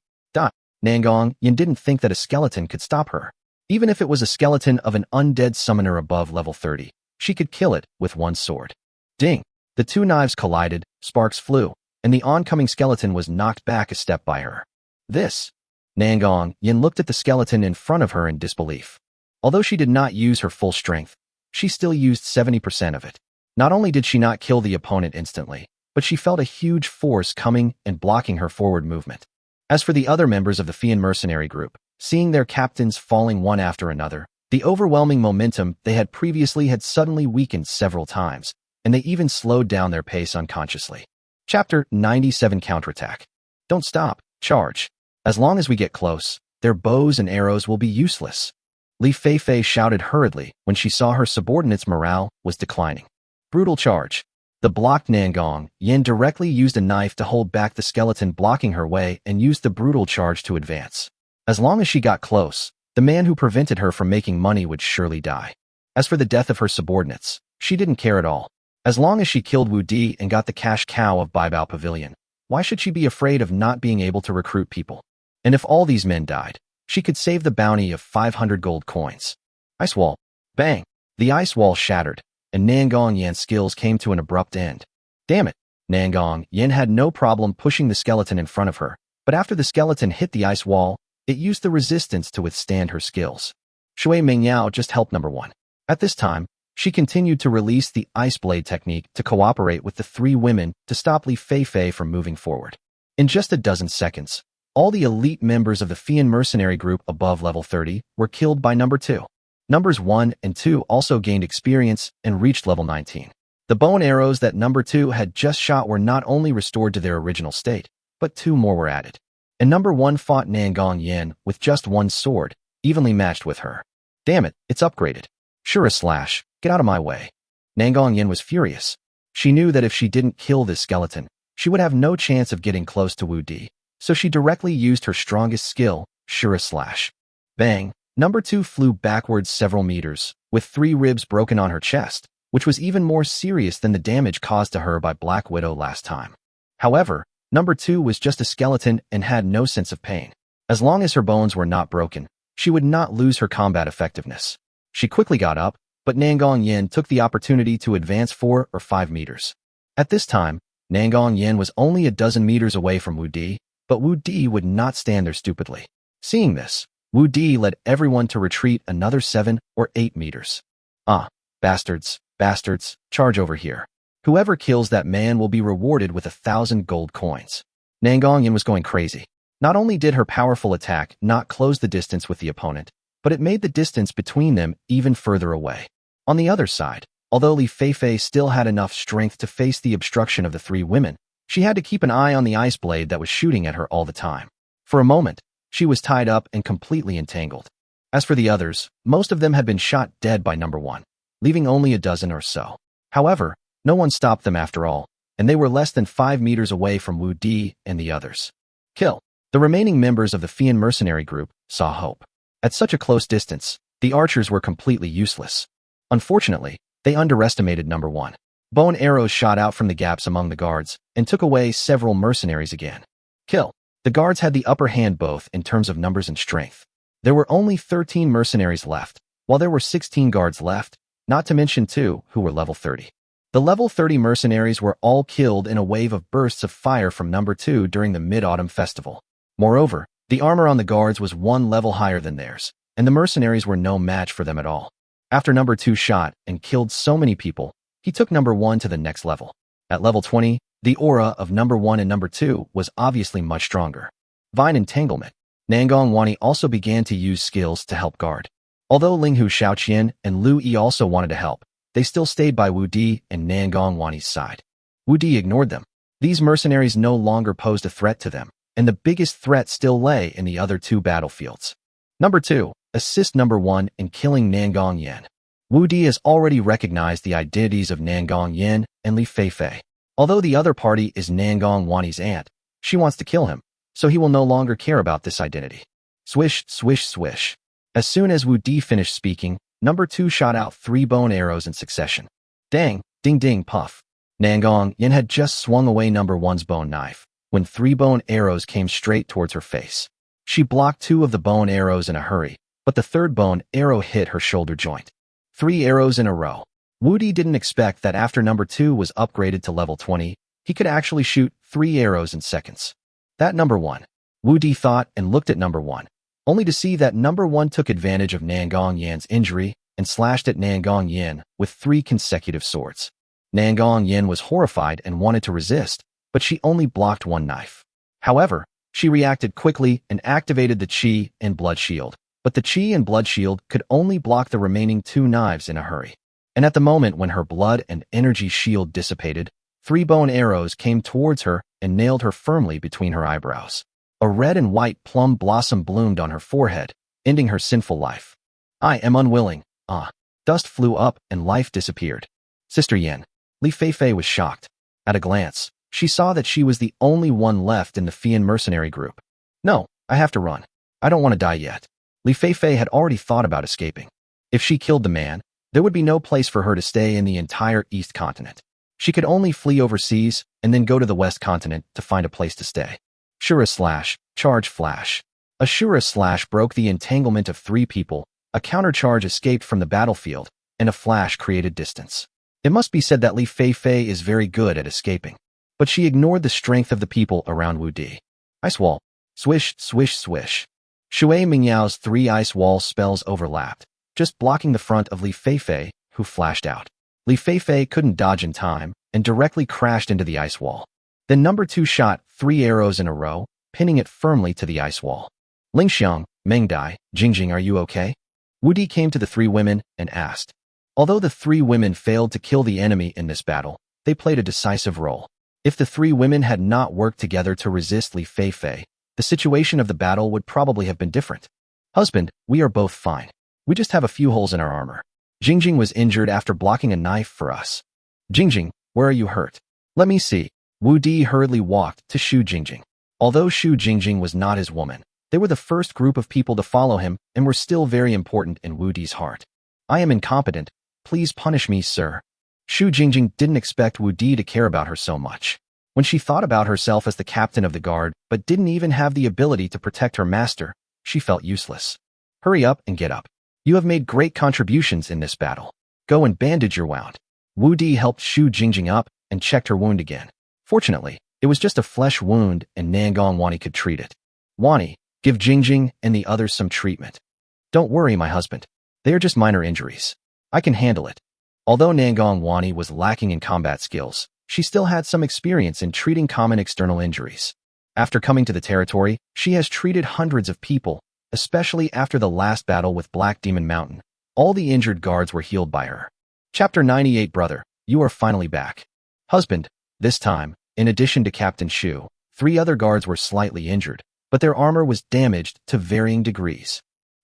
Nangong Yan didn't think that a skeleton could stop her. Even if it was a skeleton of an undead summoner above level 30, she could kill it with one sword. Ding! The 2 knives collided, sparks flew, and the oncoming skeleton was knocked back a step by her. Nangong Yan looked at the skeleton in front of her in disbelief. Although she did not use her full strength, she still used 70% of it. Not only did she not kill the opponent instantly, but she felt a huge force coming and blocking her forward movement. As for the other members of the Fian mercenary group, seeing their captains falling one after another, the overwhelming momentum they had previously had suddenly weakened several times, and they even slowed down their pace unconsciously. Chapter 97 Counterattack. Don't stop, charge. As long as we get close, their bows and arrows will be useless. Li Feifei shouted hurriedly when she saw her subordinates' morale was declining. Brutal charge. The blocked Nangong Yan directly used a knife to hold back the skeleton blocking her way and used the brutal charge to advance. As long as she got close, the man who prevented her from making money would surely die. As for the death of her subordinates, she didn't care at all. As long as she killed Wu Di and got the cash cow of Baibao Pavilion, why should she be afraid of not being able to recruit people? And if all these men died, she could save the bounty of 500 gold coins. Ice wall. Bang! The ice wall shattered, and Nangong Yan's skills came to an abrupt end. Damn it! Nangong Yan had no problem pushing the skeleton in front of her, but after the skeleton hit the ice wall, it used the resistance to withstand her skills. Shui Mengyao just helped number 1. At this time, she continued to release the ice blade technique to cooperate with the 3 women to stop Li Feifei from moving forward. In just a dozen seconds, all the elite members of the Fian mercenary group above level 30 were killed by number 2. Numbers 1 and 2 also gained experience and reached level 19. The bow and arrows that number 2 had just shot were not only restored to their original state, but 2 more were added. And number 1 fought Nangong Yan with just 1 sword, evenly matched with her. Damn it, it's upgraded. Sure, slash, get out of my way. Nangong Yan was furious. She knew that if she didn't kill this skeleton, she would have no chance of getting close to Wu Di, so she directly used her strongest skill, Shura Slash. Bang! Number 2 flew backwards several meters, with 3 ribs broken on her chest, which was even more serious than the damage caused to her by Black Widow last time. However, number 2 was just a skeleton and had no sense of pain. As long as her bones were not broken, she would not lose her combat effectiveness. She quickly got up, but Nangong Yan took the opportunity to advance 4 or 5 meters. At this time, Nangong Yan was only a dozen meters away from Wu Di, but Wu Di would not stand there stupidly. Seeing this, Wu Di led everyone to retreat another 7 or 8 meters. Bastards, charge over here. Whoever kills that man will be rewarded with 1,000 gold coins. Nangong Yan was going crazy. Not only did her powerful attack not close the distance with the opponent, but it made the distance between them even further away. On the other side, although Li Feifei still had enough strength to face the obstruction of the 3 women, she had to keep an eye on the ice blade that was shooting at her all the time. For a moment, she was tied up and completely entangled. As for the others, most of them had been shot dead by number 1, leaving only a dozen or so. However, no one stopped them after all, and they were less than 5 meters away from Wu Di and the others. Kill. The remaining members of the Fian mercenary group saw hope. At such a close distance, the archers were completely useless. Unfortunately, they underestimated number 1. Bow and arrows shot out from the gaps among the guards and took away several mercenaries again. Kill. The guards had the upper hand both in terms of numbers and strength. There were only 13 mercenaries left, while there were 16 guards left, not to mention 2 who were level 30. The level 30 mercenaries were all killed in a wave of bursts of fire from number 2 during the Mid-Autumn Festival. Moreover, the armor on the guards was one level higher than theirs, and the mercenaries were no match for them at all. After number 2 shot and killed so many people, he took number 1 to the next level. At level 20, the aura of number 1 and number 2 was obviously much stronger. Vine Entanglement. Nangong Wani also began to use skills to help guard. Although Linghu Xiaoqian and Lu Yi also wanted to help, they still stayed by Wu Di and Nangong Wani's side. Wu Di ignored them. These mercenaries no longer posed a threat to them, and the biggest threat still lay in the other 2 battlefields. Number 2. Assist number 1 in killing Nangong Yan. Wu Di has already recognized the identities of Nangong Yan and Li Feifei. Although the other party is Nangong Wani's aunt, she wants to kill him, so he will no longer care about this identity. Swish, swish, swish. As soon as Wu Di finished speaking, number 2 shot out 3 bone arrows in succession. Dang, ding ding puff. Nangong Yan had just swung away number 1's bone knife, when 3 bone arrows came straight towards her face. She blocked 2 of the bone arrows in a hurry, but the 3rd bone arrow hit her shoulder joint. 3 arrows in a row. Wu Di didn't expect that after number 2 was upgraded to level 20, he could actually shoot 3 arrows in seconds. That number 1. Wu Di thought and looked at number 1, only to see that number 1 took advantage of Nangong Yan's injury and slashed at Nangong Yan with 3 consecutive swords. Nangong Yan was horrified and wanted to resist, but she only blocked 1 knife. However, she reacted quickly and activated the Qi and Blood Shield, but the Qi and Blood Shield could only block the remaining 2 knives in a hurry. And at the moment when her blood and energy shield dissipated, 3 bone arrows came towards her and nailed her firmly between her eyebrows. A red and white plum blossom bloomed on her forehead, ending her sinful life. I am unwilling. Dust flew up and life disappeared. Sister Yan. Li Feifei was shocked. At a glance, she saw that she was the only one left in the Fian mercenary group. No, I have to run. I don't want to die yet. Li Feifei had already thought about escaping. If she killed the man, there would be no place for her to stay in the entire East Continent. She could only flee overseas and then go to the West Continent to find a place to stay. Shura Slash, Charge Flash. A Shura Slash broke the entanglement of 3 people, a countercharge escaped from the battlefield, and a flash created distance. It must be said that Li Feifei is very good at escaping, but she ignored the strength of the people around Wu Di. Ice Wall. Swish, swish, swish. Shui Mingyao's 3 ice wall spells overlapped, just blocking the front of Li Feifei, who flashed out. Li Feifei couldn't dodge in time and directly crashed into the ice wall. Then number 2 shot 3 arrows in a row, pinning it firmly to the ice wall. Lingxiang, Mengdai, Jingjing, are you okay? Wu Di came to the 3 women and asked. Although the 3 women failed to kill the enemy in this battle, they played a decisive role. If the 3 women had not worked together to resist Li Feifei, the situation of the battle would probably have been different. Husband, we are both fine. We just have a few holes in our armor. Jingjing was injured after blocking a knife for us. Jingjing, where are you hurt? Let me see. Wu Di hurriedly walked to Shu Jingjing. Although Shu Jingjing was not his woman, they were the first group of people to follow him and were still very important in Wu Di's heart. I am incompetent. Please punish me, sir. Shu Jingjing didn't expect Wu Di to care about her so much. When she thought about herself as the captain of the guard but didn't even have the ability to protect her master, she felt useless. Hurry up and get up. You have made great contributions in this battle. Go and bandage your wound. Wu Di helped Shu Jingjing up and checked her wound again. Fortunately, it was just a flesh wound and Nangong Wani could treat it. Wani, give Jingjing and the others some treatment. Don't worry, my husband. They are just minor injuries. I can handle it. Although Nangong Wani was lacking in combat skills, she still had some experience in treating common external injuries. After coming to the territory, she has treated hundreds of people, especially after the last battle with Black Demon Mountain. All the injured guards were healed by her. Chapter 98. Brother, you are finally back. Husband, this time, in addition to Captain Shu, 3 other guards were slightly injured, but their armor was damaged to varying degrees.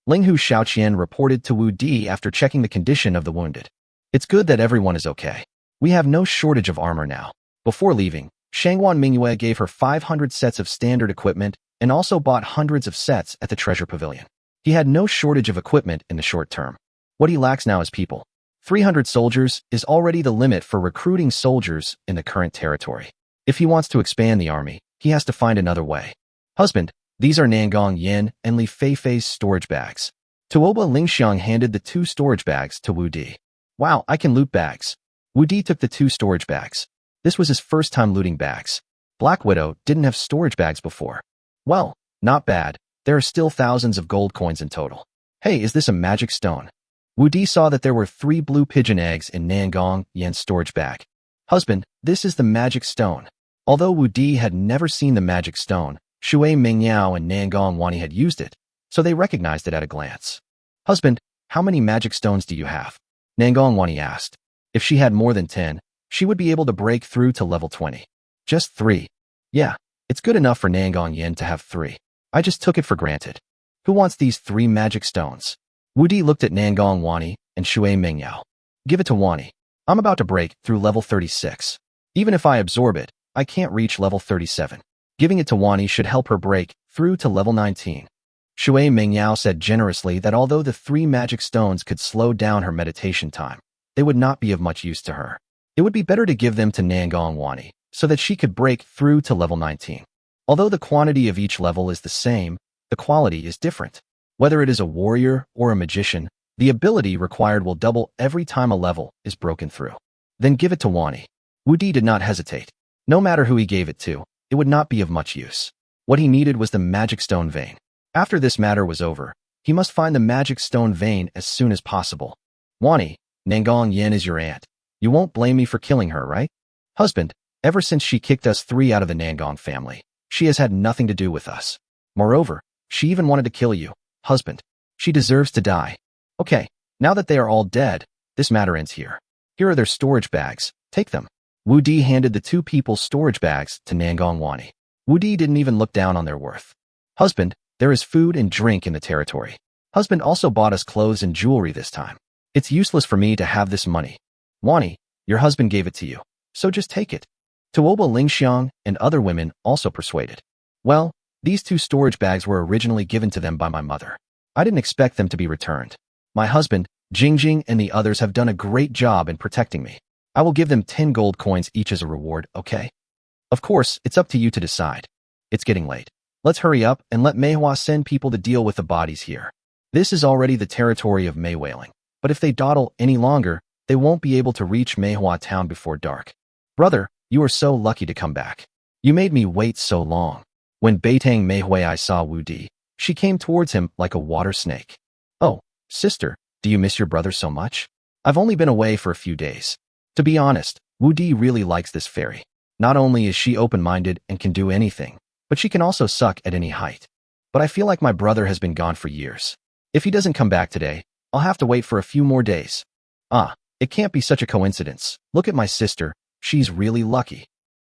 Linghu Xiaoqian reported to Wu Di after checking the condition of the wounded. It's good that everyone is okay. We have no shortage of armor now. Before leaving, Shangwan Mingyue gave her 500 sets of standard equipment and also bought hundreds of sets at the treasure pavilion. He had no shortage of equipment in the short term. What he lacks now is people. 300 soldiers is already the limit for recruiting soldiers in the current territory. If he wants to expand the army, he has to find another way. Husband, these are Nangong Yan and Li Feifei's storage bags. Tuoba Lingxiang handed the 2 storage bags to Wu Di. Wow, I can loot bags. Wu Di took the 2 storage bags. This was his first time looting bags. Black Widow didn't have storage bags before. Well, not bad. There are still thousands of gold coins in total. Hey, is this a magic stone? Wu Di saw that there were 3 blue pigeon eggs in Nangong Yan's storage bag. Husband, this is the magic stone. Although Wu Di had never seen the magic stone, Shui Mingyao and Nangong Wani had used it, so they recognized it at a glance. Husband, how many magic stones do you have? Nangong Wani asked. If she had more than 10, she would be able to break through to level 20. Just 3. Yeah, it's good enough for Nangong Yin to have 3. I just took it for granted. Who wants these 3 magic stones? Wu Di looked at Nangong Wani and Shui Mingyao. Give it to Wani. I'm about to break through level 36. Even if I absorb it, I can't reach level 37. Giving it to Wani should help her break through to level 19. Shui Mingyao said generously that although the 3 magic stones could slow down her meditation time, they would not be of much use to her. It would be better to give them to Nangong Wani so that she could break through to level 19. Although the quantity of each level is the same, the quality is different. Whether it is a warrior or a magician, the ability required will double every time a level is broken through. Then give it to Wani. Wu Di did not hesitate. No matter who he gave it to, it would not be of much use. What he needed was the magic stone vein. After this matter was over, he must find the magic stone vein as soon as possible. Wani, Nangong Yin is your aunt. You won't blame me for killing her, right? Husband, ever since she kicked us 3 out of the Nangong family, she has had nothing to do with us. Moreover, she even wanted to kill you. Husband, she deserves to die. Okay, now that they are all dead, this matter ends here. Here are their storage bags. Take them. Wu Di handed the 2 people's storage bags to Nangong Wani. Wu Di didn't even look down on their worth. Husband, there is food and drink in the territory. Husband also bought us clothes and jewelry this time. It's useless for me to have this money. Wani, your husband gave it to you, so just take it. Tuoba Lingxiang and other women also persuaded. Well, these 2 storage bags were originally given to them by my mother. I didn't expect them to be returned. My husband, Jingjing, and the others have done a great job in protecting me. I will give them 10 gold coins each as a reward, okay? Of course, it's up to you to decide. It's getting late. Let's hurry up and let Manhwa send people to deal with the bodies here. This is already the territory of Mei Wailing, but if they dawdle any longer, they won't be able to reach Manhwa town before dark. Brother, you are so lucky to come back. You made me wait so long. When Beitang Meihui saw Wu Di, she came towards him like a water snake. Oh, sister, do you miss your brother so much? I've only been away for a few days. To be honest, Wu Di really likes this fairy. Not only is she open-minded and can do anything, but she can also suck at any height. But I feel like my brother has been gone for years. If he doesn't come back today, I'll have to wait for a few more days. Ah, it can't be such a coincidence. Look at my sister. She's really lucky.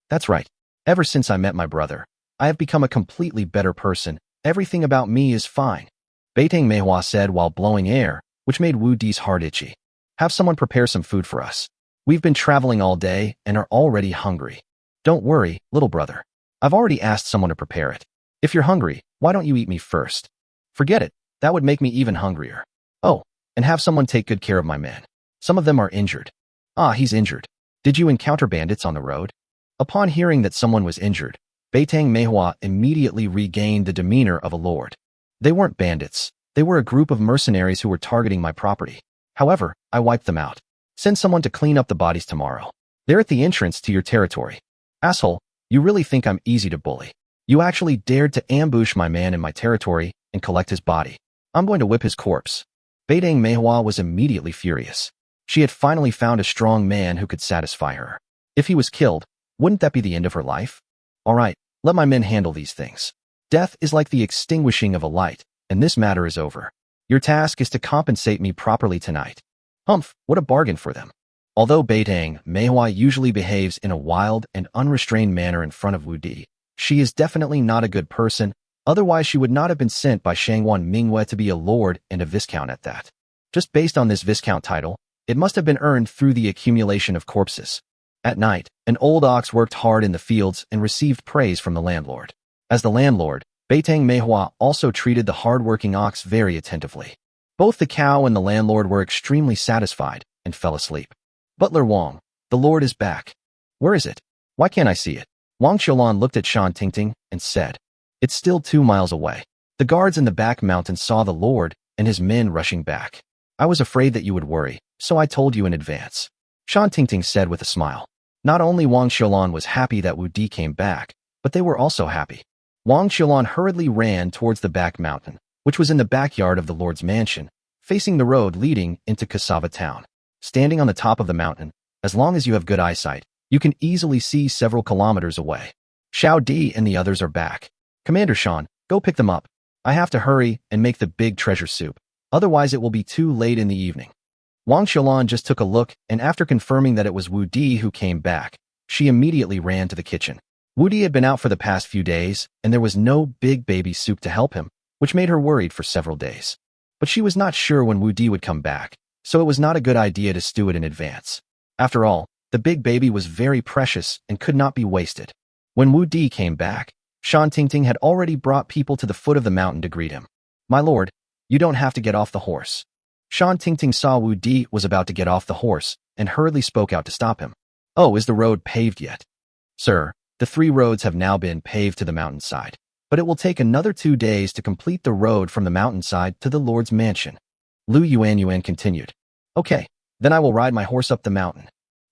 That's right. Ever since I met my brother, I have become a completely better person. Everything about me is fine. Beitang Meihua said while blowing air, which made Wu Di's heart itchy. Have someone prepare some food for us. We've been traveling all day and are already hungry. Don't worry, little brother. I've already asked someone to prepare it. If you're hungry, why don't you eat me first? Forget it. That would make me even hungrier. Oh, and have someone take good care of my man. Some of them are injured. Ah, he's injured. Did you encounter bandits on the road? Upon hearing that someone was injured, Beitang Meihua immediately regained the demeanor of a lord. They weren't bandits. They were a group of mercenaries who were targeting my property. However, I wiped them out. Send someone to clean up the bodies tomorrow. They're at the entrance to your territory. Asshole, you really think I'm easy to bully. You actually dared to ambush my man in my territory and collect his body. I'm going to whip his corpse. Beitang Meihua was immediately furious. She had finally found a strong man who could satisfy her. If he was killed, wouldn't that be the end of her life? All right, let my men handle these things. Death is like the extinguishing of a light, and this matter is over. Your task is to compensate me properly tonight. Humph, what a bargain for them. Although Beitang Meihua usually behaves in a wild and unrestrained manner in front of Wu Di, she is definitely not a good person, otherwise she would not have been sent by Shangwan Mingwe to be a lord and a viscount at that. Just based on this viscount title, it must have been earned through the accumulation of corpses. At night, an old ox worked hard in the fields and received praise from the landlord. As the landlord, Beitang Meihua also treated the hard-working ox very attentively. Both the cow and the landlord were extremely satisfied and fell asleep. Butler Wang, the lord is back. Where is it? Why can't I see it? Wang Xiaolan looked at Shan Tingting and said, It's still 2 miles away. The guards in the back mountain saw the lord and his men rushing back. I was afraid that you would worry, so I told you in advance. Shan Tingting said with a smile. Not only Wang Xiaolan was happy that Wu Di came back, but they were also happy. Wang Xiaolan hurriedly ran towards the back mountain, which was in the backyard of the Lord's mansion, facing the road leading into Cassava town. Standing on the top of the mountain, as long as you have good eyesight, you can easily see several kilometers away. Xiao Di and the others are back. Commander Shan, go pick them up. I have to hurry and make the big treasure soup. Otherwise it will be too late in the evening. Wang Xiaolan just took a look, and after confirming that it was Wu Di who came back, she immediately ran to the kitchen. Wu Di had been out for the past few days, and there was no big baby soup to help him, which made her worried for several days. But she was not sure when Wu Di would come back, so it was not a good idea to stew it in advance. After all, the big baby was very precious and could not be wasted. When Wu Di came back, Shan Tingting had already brought people to the foot of the mountain to greet him. My lord, you don't have to get off the horse. Shan Tingting saw Wu Di was about to get off the horse and hurriedly spoke out to stop him. Oh, is the road paved yet? Sir, the 3 roads have now been paved to the mountainside, but it will take another 2 days to complete the road from the mountainside to the Lord's mansion. Lu Yuan continued. Okay, then I will ride my horse up the mountain.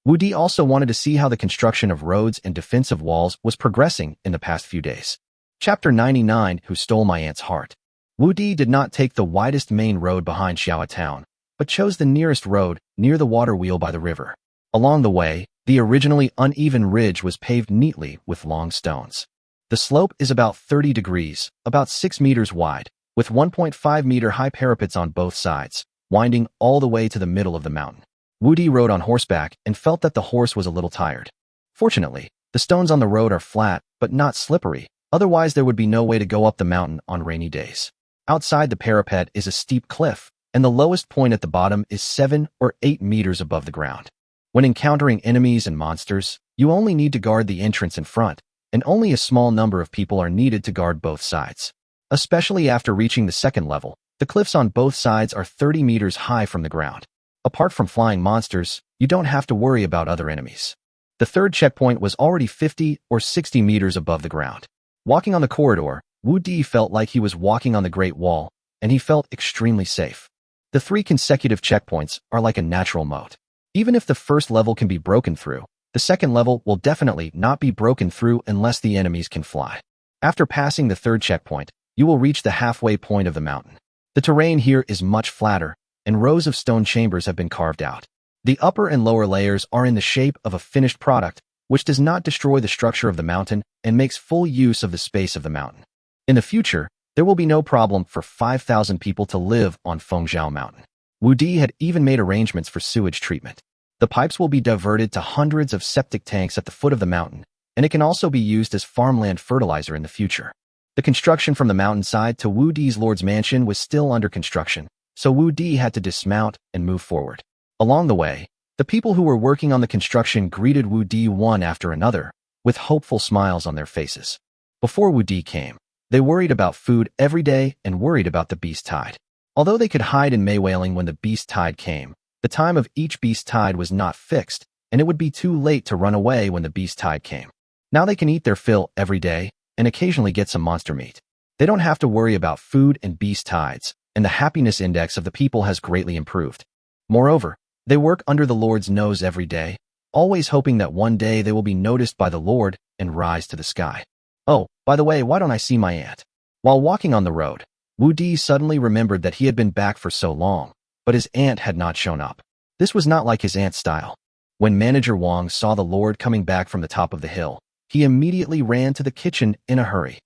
Wu Di also wanted to see how the construction of roads and defensive walls was progressing in the past few days. Chapter 99, Who Stole My Aunt's Heart. Wu Di did not take the widest main road behind Xiao town, but chose the nearest road near the water wheel by the river. Along the way, the originally uneven ridge was paved neatly with long stones. The slope is about 30 degrees, about 6 meters wide, with 1.5-meter high parapets on both sides, winding all the way to the middle of the mountain. Wu Di rode on horseback and felt that the horse was a little tired. Fortunately, the stones on the road are flat but not slippery, otherwise there would be no way to go up the mountain on rainy days. Outside the parapet is a steep cliff, and the lowest point at the bottom is 7 or 8 meters above the ground. When encountering enemies and monsters, you only need to guard the entrance in front, and only a small number of people are needed to guard both sides. Especially after reaching the second level, the cliffs on both sides are 30 meters high from the ground. Apart from flying monsters, you don't have to worry about other enemies. The third checkpoint was already 50 or 60 meters above the ground. Walking on the corridor, Wu Di felt like he was walking on the Great Wall, and he felt extremely safe. The 3 consecutive checkpoints are like a natural moat. Even if the first level can be broken through, the second level will definitely not be broken through unless the enemies can fly. After passing the third checkpoint, you will reach the halfway point of the mountain. The terrain here is much flatter, and rows of stone chambers have been carved out. The upper and lower layers are in the shape of a finished product, which does not destroy the structure of the mountain and makes full use of the space of the mountain. In the future, there will be no problem for 5,000 people to live on Fengzhou Mountain. Wu Di had even made arrangements for sewage treatment. The pipes will be diverted to hundreds of septic tanks at the foot of the mountain, and it can also be used as farmland fertilizer in the future. The construction from the mountainside to Wu Di's Lord's mansion was still under construction, so Wu Di had to dismount and move forward. Along the way, the people who were working on the construction greeted Wu Di one after another, with hopeful smiles on their faces. Before Wu Di came, they worried about food every day and worried about the beast tide. Although they could hide in Maywailing when the beast tide came, the time of each beast tide was not fixed, and it would be too late to run away when the beast tide came. Now they can eat their fill every day and occasionally get some monster meat. They don't have to worry about food and beast tides, and the happiness index of the people has greatly improved. Moreover, they work under the Lord's nose every day, always hoping that one day they will be noticed by the Lord and rise to the sky. Oh, by the way, why don't I see my aunt? While walking on the road, Wu Di suddenly remembered that he had been back for so long, but his aunt had not shown up. This was not like his aunt's style. When Manager Wang saw the Lord coming back from the top of the hill, he immediately ran to the kitchen in a hurry.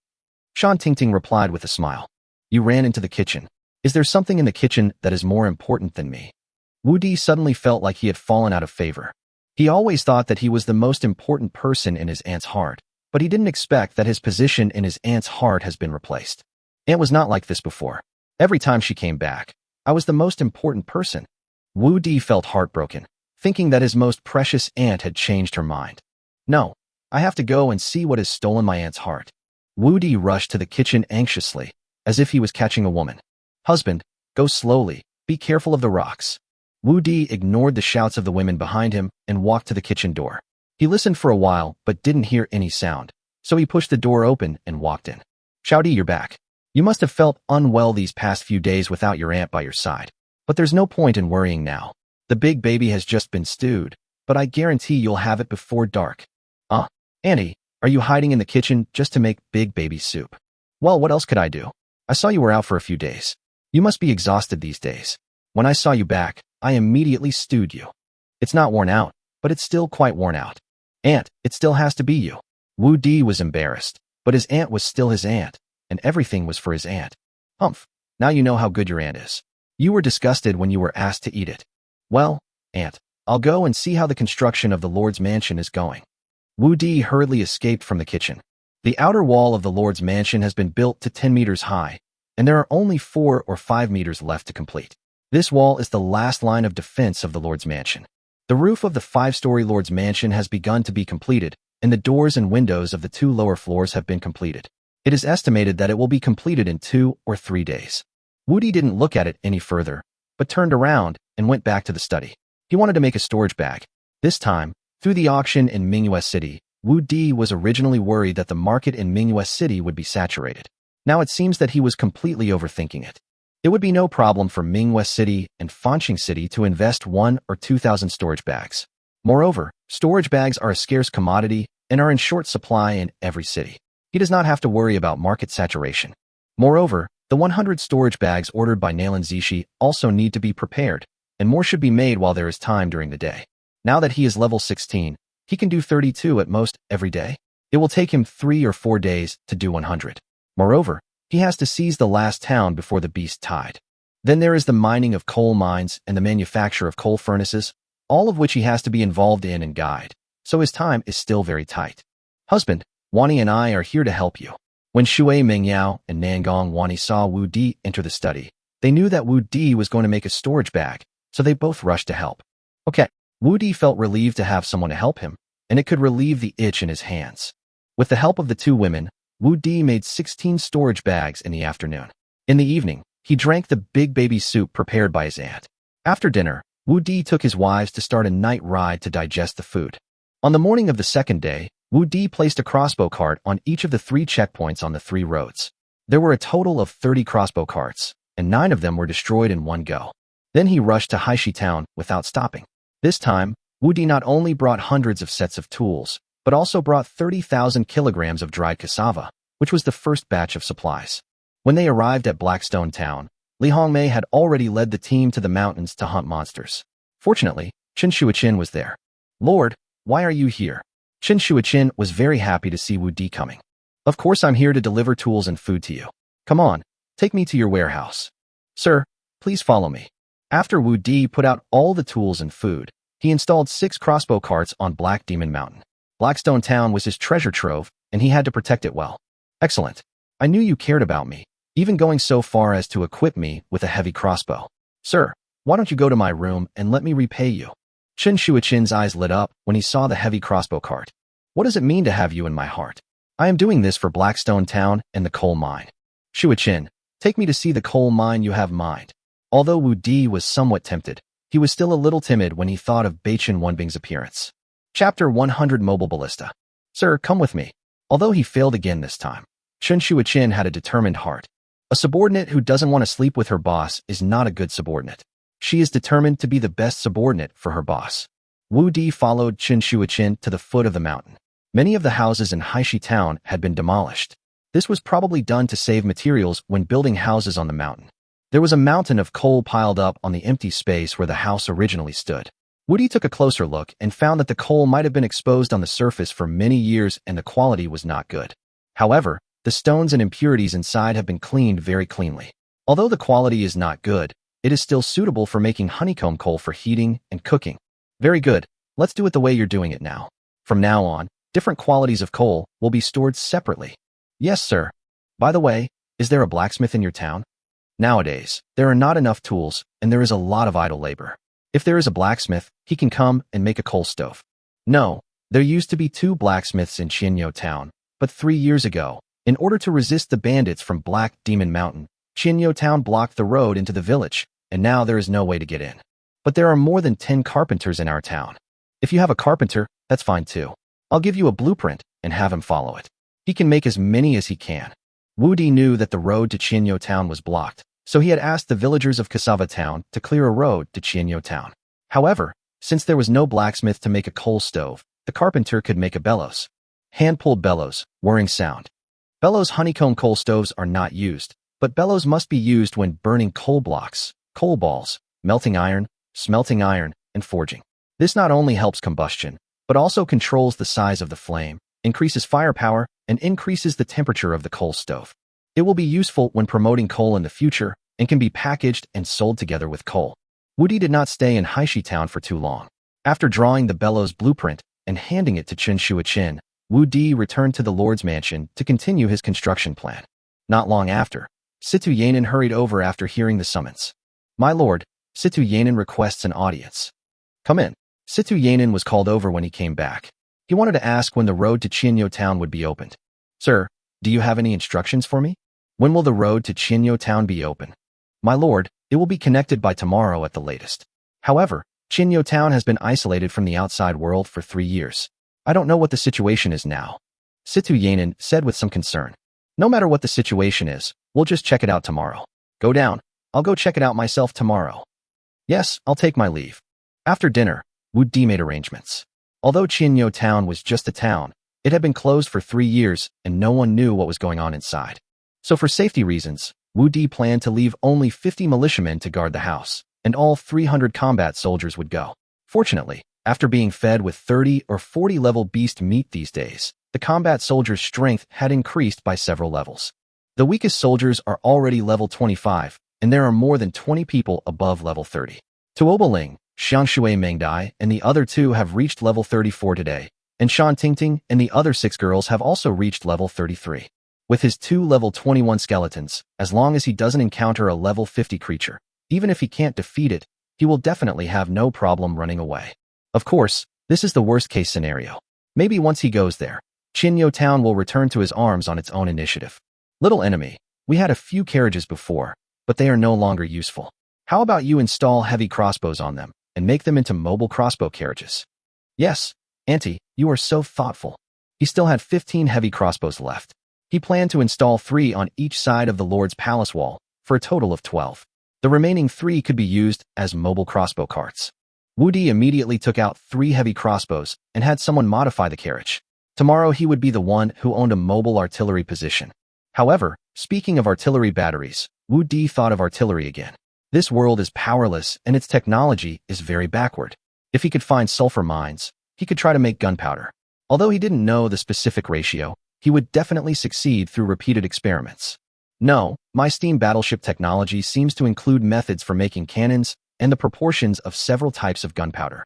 Shan Tingting replied with a smile. You ran into the kitchen. Is there something in the kitchen that is more important than me? Wu Di suddenly felt like he had fallen out of favor. He always thought that he was the most important person in his aunt's heart, but he didn't expect that his position in his aunt's heart has been replaced. Aunt was not like this before. Every time she came back, I was the most important person. Wu Di felt heartbroken, thinking that his most precious aunt had changed her mind. No, I have to go and see what has stolen my aunt's heart. Wu Di rushed to the kitchen anxiously, as if he was catching a woman. Husband, go slowly, be careful of the rocks. Wu Di ignored the shouts of the women behind him and walked to the kitchen door. He listened for a while but didn't hear any sound, so he pushed the door open and walked in. Xiao Di, you're back. You must have felt unwell these past few days without your aunt by your side. But there's no point in worrying now. The big baby has just been stewed. but I guarantee you'll have it before dark. Auntie, are you hiding in the kitchen just to make big baby soup? Well, what else could I do? I saw you were out for a few days. You must be exhausted these days. When I saw you back, I immediately stewed you. It's not worn out, but it's still quite worn out. Aunt, it still has to be you. Wu Di was embarrassed, but his aunt was still his aunt, and everything was for his aunt. Humph, now you know how good your aunt is. You were disgusted when you were asked to eat it. Well, aunt, I'll go and see how the construction of the Lord's mansion is going. Wu Di hurriedly escaped from the kitchen. The outer wall of the Lord's mansion has been built to 10 meters high, and there are only 4 or 5 meters left to complete. This wall is the last line of defense of the Lord's mansion. The roof of the 5-story Lord's mansion has begun to be completed, and the doors and windows of the 2 lower floors have been completed. It is estimated that it will be completed in 2 or 3 days. Wu Di didn't look at it any further, but turned around and went back to the study. He wanted to make a storage bag. This time, through the auction in Manhwa City, Wu Di was originally worried that the market in Manhwa City would be saturated. Now it seems that he was completely overthinking it. It would be no problem for Manhwa City and Confronting City to invest 1 or 2,000 storage bags. Moreover, storage bags are a scarce commodity and are in short supply in every city. He does not have to worry about market saturation. Moreover, the 100 storage bags ordered by Nalan Zishi also need to be prepared, and more should be made while there is time during the day. Now that he is level 16, he can do 32 at most every day. It will take him 3 or 4 days to do 100. Moreover, he has to seize the last town before the beast tide. Then there is the mining of coal mines and the manufacture of coal furnaces, all of which he has to be involved in and guide, so his time is still very tight. Husband, Wani and I are here to help you. When Shui Mingyao and Nangong Wani saw Wu Di enter the study, they knew that Wu Di was going to make a storage bag, so they both rushed to help. Okay, Wu Di felt relieved to have someone to help him, and it could relieve the itch in his hands. With the help of the 2 women, Wu Di made 16 storage bags in the afternoon. In the evening, he drank the big baby soup prepared by his aunt. After dinner, Wu Di took his wives to start a night ride to digest the food. On the morning of the second day, Wu Di placed a crossbow cart on each of the 3 checkpoints on the 3 roads. There were a total of 30 crossbow carts, and 9 of them were destroyed in one go. Then he rushed to Haishi town without stopping. This time, Wu Di not only brought hundreds of sets of tools, but also brought 30,000 kilograms of dried cassava, which was the first batch of supplies. When they arrived at Blackstone Town, Li Hongmei had already led the team to the mountains to hunt monsters. Fortunately, Chen Shuichin was there. Lord, why are you here? Chen Shuichin was very happy to see Wu Di coming. Of course I'm here to deliver tools and food to you. Come on, take me to your warehouse. Sir, please follow me. After Wu Di put out all the tools and food, he installed 6 crossbow carts on Black Demon Mountain. Blackstone Town was his treasure trove, and he had to protect it well. Excellent. I knew you cared about me, even going so far as to equip me with a heavy crossbow. Sir, why don't you go to my room and let me repay you? Chen Shuichin's eyes lit up when he saw the heavy crossbow cart. What does it mean to have you in my heart? I am doing this for Blackstone Town and the coal mine. Shuichin, take me to see the coal mine you have mined. Although Wu Di was somewhat tempted, he was still a little timid when he thought of Beichen Wenbing's appearance. Chapter 100 Mobile Ballista. Sir, come with me. Although he failed again this time, Chen Shuichin had a determined heart. A subordinate who doesn't want to sleep with her boss is not a good subordinate. She is determined to be the best subordinate for her boss. Wu Di followed Chen Shuichin to the foot of the mountain. Many of the houses in Haishi town had been demolished. This was probably done to save materials when building houses on the mountain. There was a mountain of coal piled up on the empty space where the house originally stood. Wu Di took a closer look and found that the coal might have been exposed on the surface for many years and the quality was not good. However, the stones and impurities inside have been cleaned very cleanly. Although the quality is not good, it is still suitable for making honeycomb coal for heating and cooking. Very good. Let's do it the way you're doing it now. From now on, different qualities of coal will be stored separately. Yes, sir. By the way, is there a blacksmith in your town? Nowadays, there are not enough tools, and there is a lot of idle labor. If there is a blacksmith, he can come and make a coal stove. No, there used to be 2 blacksmiths in Qianyo town, but 3 years ago, in order to resist the bandits from Black Demon Mountain, Qianyo town blocked the road into the village, and now there is no way to get in. But there are more than 10 carpenters in our town. If you have a carpenter, that's fine too. I'll give you a blueprint and have him follow it. He can make as many as he can. Wu Di knew that the road to Qianyo town was blocked, so he had asked the villagers of Cassava town to clear a road to Qianyo town. However, Since there was no blacksmith to make a coal stove, the carpenter could make a bellows. Hand-pulled bellows, whirring sound. Bellows honeycomb coal stoves are not used, but bellows must be used when burning coal blocks, coal balls, melting iron, smelting iron, and forging. This not only helps combustion, but also controls the size of the flame, increases firepower, and increases the temperature of the coal stove. It will be useful when promoting coal in the future and can be packaged and sold together with coal. Woody did not stay in Haishi Town for too long. After drawing the bellows blueprint and handing it to Qin Shuaqin, Wu Di returned to the Lord's mansion to continue his construction plan. Not long after, Situ Yanin hurried over after hearing the summons. My lord, Situ Yanin requests an audience. Come in. Situ Yanin was called over when he came back. He wanted to ask when the road to Qianyo Town would be opened. Sir, do you have any instructions for me? When will the road to Qianyo Town be open? My lord, it will be connected by tomorrow at the latest. However, Qianyo Town has been isolated from the outside world for 3 years. I don't know what the situation is now. Situ Yanin said with some concern. No matter what the situation is, we'll just check it out tomorrow. Go down. I'll go check it out myself tomorrow. Yes, I'll take my leave. After dinner, Wu Di made arrangements. Although Qianyo Town was just a town, it had been closed for 3 years and no one knew what was going on inside. So for safety reasons, Wu Di planned to leave only 50 militiamen to guard the house, and all 300 combat soldiers would go. Fortunately, after being fed with 30 or 40 level beast meat these days, the combat soldiers' strength had increased by several levels. The weakest soldiers are already level 25, and there are more than 20 people above level 30. Tuobaling, Xiangshui Mengdai, and the other 2 have reached level 34 today, and Shan Tingting and the other 6 girls have also reached level 33. With his 2 level 21 skeletons, as long as he doesn't encounter a level 50 creature, even if he can't defeat it, he will definitely have no problem running away. Of course, this is the worst-case scenario. Maybe once he goes there, Qianyo Town will return to his arms on its own initiative. Little enemy, we had a few carriages before, but they are no longer useful. How about you install heavy crossbows on them and make them into mobile crossbow carriages? Yes, Auntie, you are so thoughtful. He still had 15 heavy crossbows left. He planned to install 3 on each side of the Lord's palace wall, for a total of 12. The remaining 3 could be used as mobile crossbow carts. Wu Di immediately took out 3 heavy crossbows and had someone modify the carriage. Tomorrow he would be the one who owned a mobile artillery position. However, speaking of artillery batteries, Wu Di thought of artillery again. This world is powerless and its technology is very backward. If he could find sulfur mines, he could try to make gunpowder. Although he didn't know the specific ratio, he would definitely succeed through repeated experiments. No, my steam battleship technology seems to include methods for making cannons and the proportions of several types of gunpowder.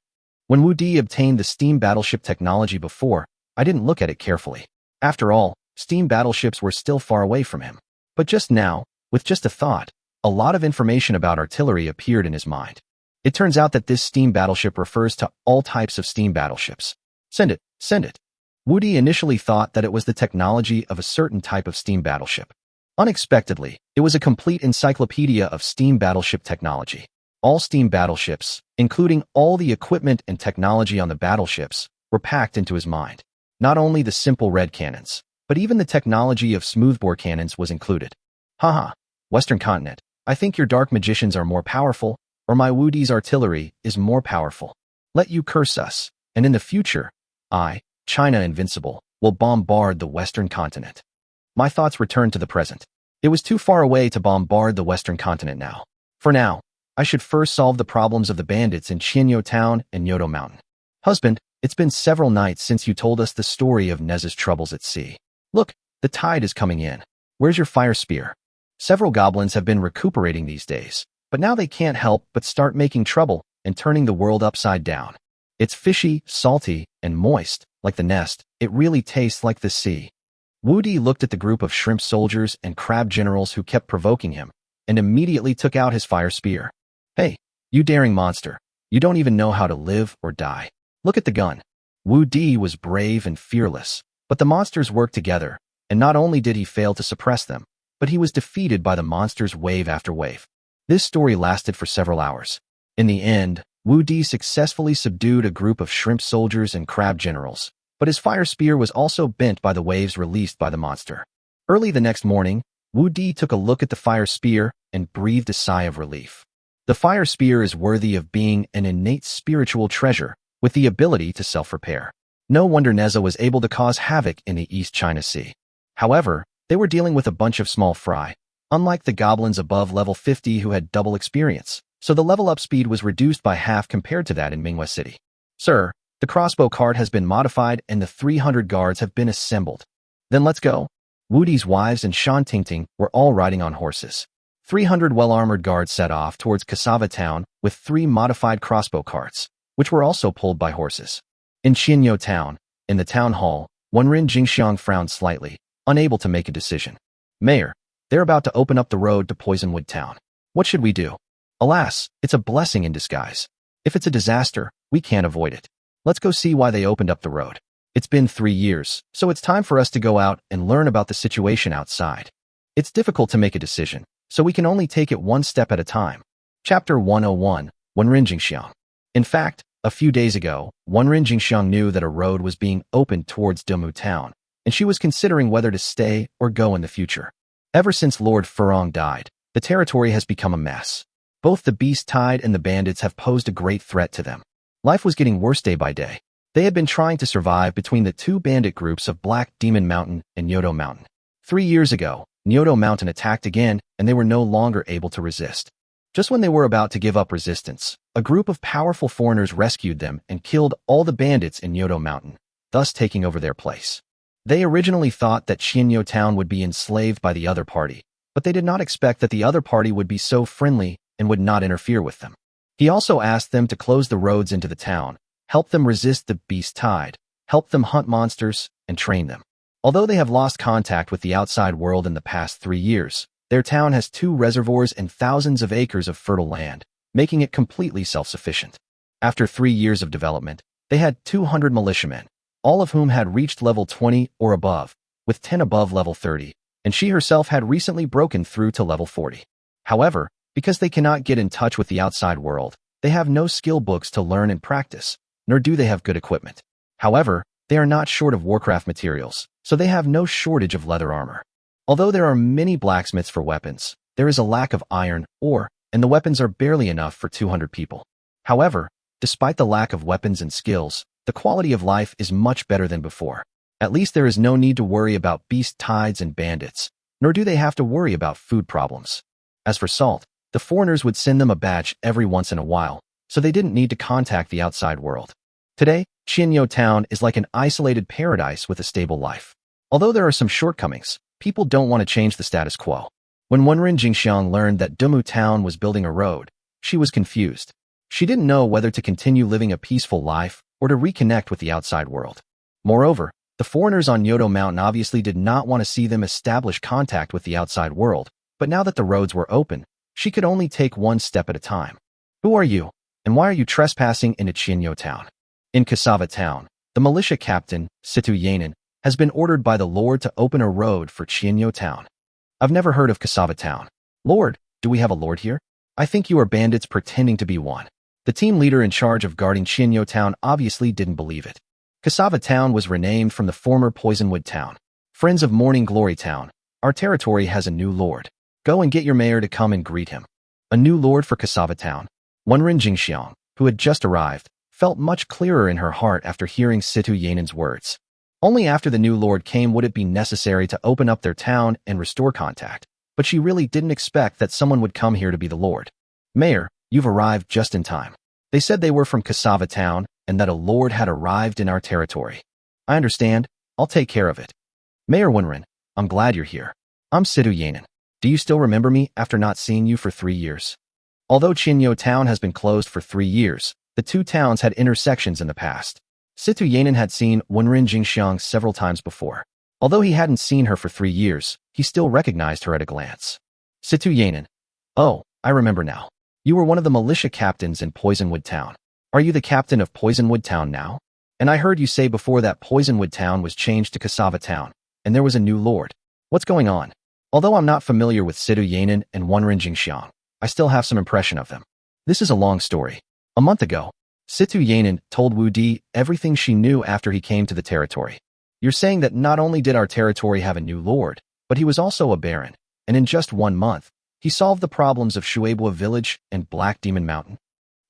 When Wu Di obtained the steam battleship technology before, I didn't look at it carefully. After all, steam battleships were still far away from him. But just now, with just a thought, a lot of information about artillery appeared in his mind. It turns out that this steam battleship refers to all types of steam battleships. Send it, send it. Wu Di initially thought that it was the technology of a certain type of steam battleship. Unexpectedly, it was a complete encyclopedia of steam battleship technology. All steam battleships, including all the equipment and technology on the battleships, were packed into his mind. Not only the simple red cannons, but even the technology of smoothbore cannons was included. Haha, Western continent, I think your dark magicians are more powerful, or my Wu Di's artillery is more powerful. Let you curse us, and in the future, I, China Invincible, will bombard the Western continent. My thoughts returned to the present. It was too far away to bombard the Western continent now. For now, I should first solve the problems of the bandits in Qianyo Town and Yodo Mountain. Husband, it's been several nights since you told us the story of Nez's troubles at sea. Look, the tide is coming in. Where's your fire spear? Several goblins have been recuperating these days, but now they can't help but start making trouble and turning the world upside down. It's fishy, salty, and moist, like the nest. It really tastes like the sea. Wu Di looked at the group of shrimp soldiers and crab generals who kept provoking him, and immediately took out his fire spear. Hey, you daring monster, you don't even know how to live or die. Look at the gun. Wu Di was brave and fearless, but the monsters worked together, and not only did he fail to suppress them, but he was defeated by the monsters wave after wave. This story lasted for several hours. In the end, Wu Di successfully subdued a group of shrimp soldiers and crab generals, but his fire spear was also bent by the waves released by the monster. Early the next morning, Wu Di took a look at the fire spear and breathed a sigh of relief. The fire spear is worthy of being an innate spiritual treasure with the ability to self-repair. No wonder Neza was able to cause havoc in the East China Sea. However, they were dealing with a bunch of small fry, unlike the goblins above level 50 who had double experience, so the level up speed was reduced by half compared to that in Manhwa City. Sir, the crossbow cart has been modified and the 300 guards have been assembled. Then let's go. Wudi's wives and Shan Tingting were all riding on horses. 300 well-armored guards set off towards Cassava Town with 3 modified crossbow carts, which were also pulled by horses. In Qianyo Town, in the town hall, Wenrin Jingxiang frowned slightly, unable to make a decision. Mayor, they're about to open up the road to Poisonwood Town. What should we do? Alas, it's a blessing in disguise. If it's a disaster, we can't avoid it. Let's go see why they opened up the road. It's been 3 years, so it's time for us to go out and learn about the situation outside. It's difficult to make a decision, so we can only take it one step at a time. Chapter 101, Wenrin Jingxiang. In fact, a few days ago, Wenrin Jingxiang knew that a road was being opened towards Demu Town, and she was considering whether to stay or go in the future. Ever since Lord Furong died, the territory has become a mess. Both the Beast Tide and the bandits have posed a great threat to them. Life was getting worse day by day. They had been trying to survive between the 2 bandit groups of Black Demon Mountain and Nyoto Mountain. 3 years ago, Nyoto Mountain attacked again, and they were no longer able to resist. Just when they were about to give up resistance, a group of powerful foreigners rescued them and killed all the bandits in Nyoto Mountain, thus taking over their place. They originally thought that Qianyo Town would be enslaved by the other party, but they did not expect that the other party would be so friendly and would not interfere with them. He also asked them to close the roads into the town, help them resist the Beast Tide, help them hunt monsters, and train them. Although they have lost contact with the outside world in the past 3 years, their town has 2 reservoirs and thousands of acres of fertile land, making it completely self-sufficient. After 3 years of development, they had 200 militiamen, all of whom had reached level 20 or above, with 10 above level 30, and she herself had recently broken through to level 40. However, because they cannot get in touch with the outside world, they have no skill books to learn and practice, nor do they have good equipment. However, they are not short of warcraft materials, so they have no shortage of leather armor. Although there are many blacksmiths for weapons, there is a lack of iron ore, and the weapons are barely enough for 200 people. However, despite the lack of weapons and skills, the quality of life is much better than before. At least there is no need to worry about beast tides and bandits, nor do they have to worry about food problems. As for salt, the foreigners would send them a batch every once in a while, so they didn't need to contact the outside world. Today, Qianyo Town is like an isolated paradise with a stable life. Although there are some shortcomings, people don't want to change the status quo. When Wenrin Jingxiang learned that Demu Town was building a road, she was confused. She didn't know whether to continue living a peaceful life or to reconnect with the outside world. Moreover, the foreigners on Nyoto Mountain obviously did not want to see them establish contact with the outside world, but now that the roads were open, she could only take one step at a time. Who are you, and why are you trespassing into Qianyo Town? In Cassava Town, the militia captain, Situ Yanin, has been ordered by the Lord to open a road for Qianyo Town. I've never heard of Cassava Town. Lord, do we have a lord here? I think you are bandits pretending to be one. The team leader in charge of guarding Qianyo Town obviously didn't believe it. Cassava Town was renamed from the former Poisonwood Town. Friends of Morning Glory Town, our territory has a new lord. Go and get your mayor to come and greet him. A new lord for Cassava Town. Wenrin Jingxiang, who had just arrived, felt much clearer in her heart after hearing Situ Yanin's words. Only after the new lord came would it be necessary to open up their town and restore contact, but she really didn't expect that someone would come here to be the lord. Mayor, you've arrived just in time. They said they were from Cassava Town and that a lord had arrived in our territory. I understand. I'll take care of it. Mayor Wenrin, I'm glad you're here. I'm Situ Yanin. Do you still remember me after not seeing you for 3 years? Although Qianyo Town has been closed for 3 years, the 2 towns had intersections in the past. Situ Yanin had seen Wenrin Jingxiang several times before. Although he hadn't seen her for 3 years, he still recognized her at a glance. Situ Yanin. Oh, I remember now. You were one of the militia captains in Poisonwood Town. Are you the captain of Poisonwood Town now? And I heard you say before that Poisonwood Town was changed to Cassava Town, and there was a new lord. What's going on? Although I'm not familiar with Situ Yanin and Wenrin Jingxiang, I still have some impression of them. This is a long story. A month ago, Situ Yanin told Wu Di everything she knew after he came to the territory. You're saying that not only did our territory have a new lord, but he was also a baron, and in just 1 month, He solved the problems of Shueibua Village and Black Demon Mountain.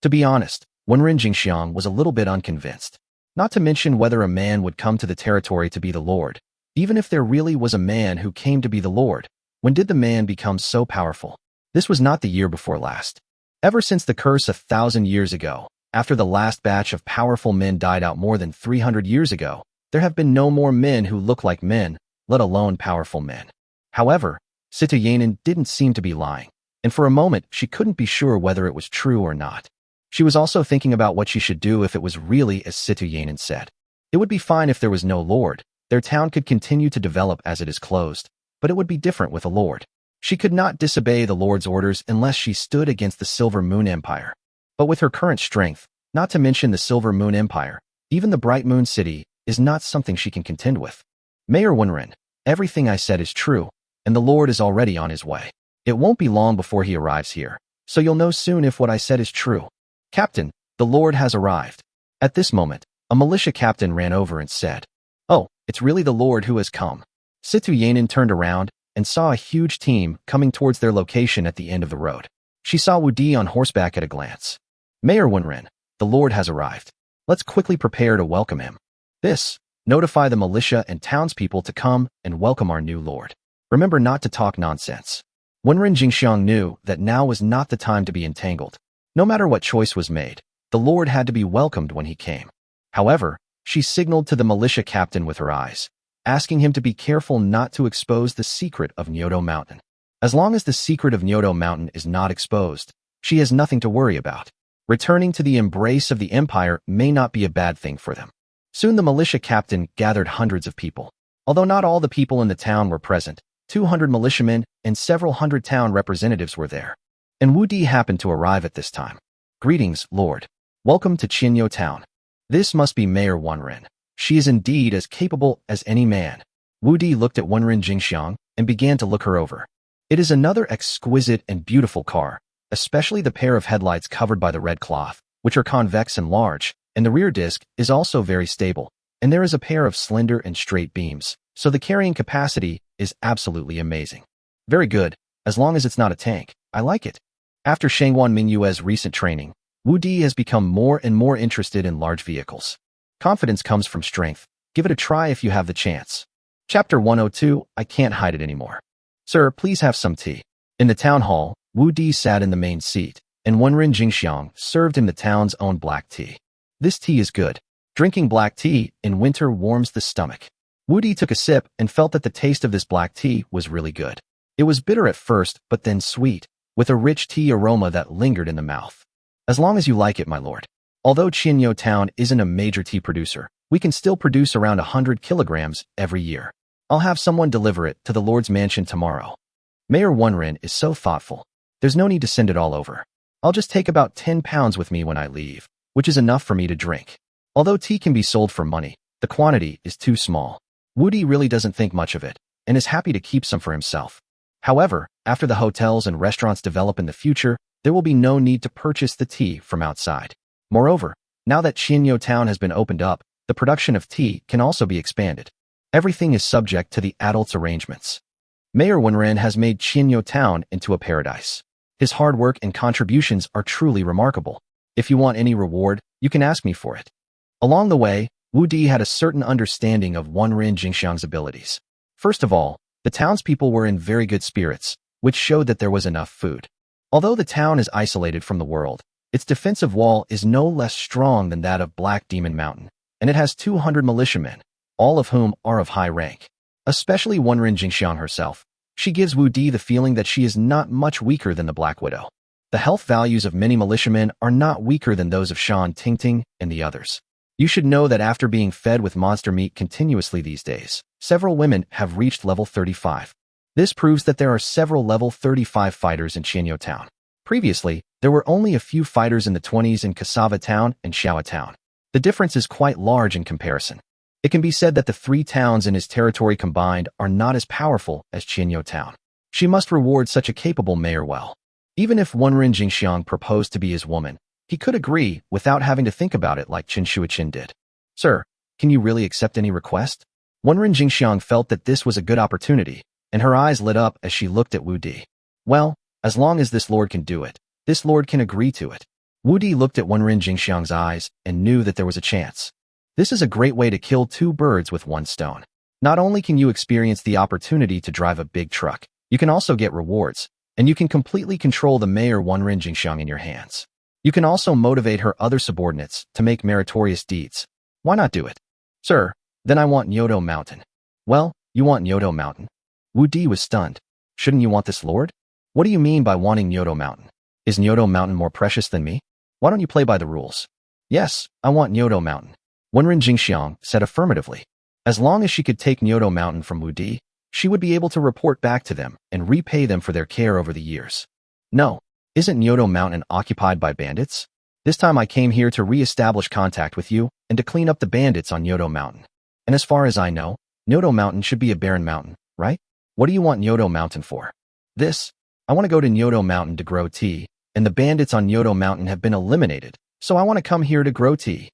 To be honest, Wenren Jingxiang was a little bit unconvinced. Not to mention whether a man would come to the territory to be the Lord. Even if there really was a man who came to be the Lord, when did the man become so powerful? This was not the year before last. Ever since the curse 1,000 years ago, after the last batch of powerful men died out more than 300 years ago, there have been no more men who look like men, let alone powerful men. However, Sita Yanin didn't seem to be lying, and for a moment she couldn't be sure whether it was true or not. She was also thinking about what she should do if it was really as Sita Yanin said. It would be fine if there was no lord. Their town could continue to develop as it is closed, but it would be different with a lord. She could not disobey the lord's orders unless she stood against the Silver Moon Empire. But with her current strength, not to mention the Silver Moon Empire, even the Bright Moon City is not something she can contend with. Mayor Wenren, everything I said is true, and the Lord is already on his way. It won't be long before he arrives here, so you'll know soon if what I said is true. Captain, the Lord has arrived. At this moment, a militia captain ran over and said, "Oh, it's really the Lord who has come." Situ Yanin turned around and saw a huge team coming towards their location at the end of the road. She saw Wu Di on horseback at a glance. Mayor Wenren, the Lord has arrived. Let's quickly prepare to welcome him. Notify the militia and townspeople to come and welcome our new Lord. Remember not to talk nonsense. Wenren Jingxiang knew that now was not the time to be entangled. No matter what choice was made, the Lord had to be welcomed when he came. However, she signaled to the militia captain with her eyes, asking him to be careful not to expose the secret of Nyoto Mountain. As long as the secret of Nyoto Mountain is not exposed, she has nothing to worry about. Returning to the embrace of the empire may not be a bad thing for them. Soon the militia captain gathered hundreds of people. Although not all the people in the town were present, 200 militiamen and several hundred town representatives were there. And Wu Di happened to arrive at this time. Greetings, Lord. Welcome to Qinyo Town. This must be Mayor Wenren. She is indeed as capable as any man. Wu Di looked at Wenren Jingxiang and began to look her over. It is another exquisite and beautiful car, especially the pair of headlights covered by the red cloth, which are convex and large, and the rear disc is also very stable, and there is a pair of slender and straight beams, so the carrying capacity is absolutely amazing. Very good, as long as it's not a tank. I like it. After Shangwan Mingyue's recent training, Wu Di has become more and more interested in large vehicles. Confidence comes from strength. Give it a try if you have the chance. Chapter 102, I can't hide it anymore. Sir, please have some tea. In the town hall, Wu Di sat in the main seat, and Wenren Jingxiang served him the town's own black tea. This tea is good. Drinking black tea in winter warms the stomach. Wu Di took a sip and felt that the taste of this black tea was really good. It was bitter at first, but then sweet, with a rich tea aroma that lingered in the mouth. As long as you like it, my lord. Although Qinyo Town isn't a major tea producer, we can still produce around 100 kilograms every year. I'll have someone deliver it to the Lord's mansion tomorrow. Mayor Wenren is so thoughtful. There's no need to send it all over. I'll just take about 10 pounds with me when I leave, which is enough for me to drink. Although tea can be sold for money, the quantity is too small. Wu Di really doesn't think much of it, and is happy to keep some for himself. However, after the hotels and restaurants develop in the future, there will be no need to purchase the tea from outside. Moreover, now that Qinyo Town has been opened up, the production of tea can also be expanded. Everything is subject to the adults' arrangements. Mayor Wenren has made Qinyo Town into a paradise. His hard work and contributions are truly remarkable. If you want any reward, you can ask me for it. Along the way, Wu Di had a certain understanding of Wenren Jingxiang's abilities. First of all, the townspeople were in very good spirits, which showed that there was enough food. Although the town is isolated from the world, its defensive wall is no less strong than that of Black Demon Mountain, and it has 200 militiamen, all of whom are of high rank. Especially Wenren Jingxiang herself. She gives Wu Di the feeling that she is not much weaker than the Black Widow. The health values of many militiamen are not weaker than those of Shan Tingting and the others. You should know that after being fed with monster meat continuously these days, several women have reached level 35. This proves that there are several level 35 fighters in Qinyo Town. Previously, there were only a few fighters in the 20s in Cassava Town and Xiaoa Town. The difference is quite large in comparison. It can be said that the three towns in his territory combined are not as powerful as Qinyo Town. She must reward such a capable mayor well. Even if Wenren Jingxiang proposed to be his woman, he could agree without having to think about it like Qin Shuiqin did. Sir, can you really accept any request? Wenren Jingxiang felt that this was a good opportunity, and her eyes lit up as she looked at Wu Di. Well, As long as this lord can do it, this lord can agree to it. Wu Di looked at Wenren Jingxiang's eyes and knew that there was a chance. This is a great way to kill two birds with one stone. Not only can you experience the opportunity to drive a big truck, you can also get rewards, and you can completely control the mayor Wenren Jingxiang in your hands. You can also motivate her other subordinates to make meritorious deeds. Why not do it? Sir, then I want Nyoto Mountain. Well, you want Nyoto Mountain? Wu Di was stunned. Shouldn't you want this lord? What do you mean by wanting Nyoto Mountain? Is Nyoto Mountain more precious than me? Why don't you play by the rules? Yes, I want Nyoto Mountain. Wenren Jingxiang said affirmatively. As long as she could take Nyoto Mountain from Wu Di, she would be able to report back to them and repay them for their care over the years. No, isn't Nyoto Mountain occupied by bandits? This time I came here to re-establish contact with you and to clean up the bandits on Nyoto Mountain. And as far as I know, Nyoto Mountain should be a barren mountain, right? What do you want Nyoto Mountain for? This. I want to go to Nyoto Mountain to grow tea, and the bandits on Nyoto Mountain have been eliminated, so I want to come here to grow tea.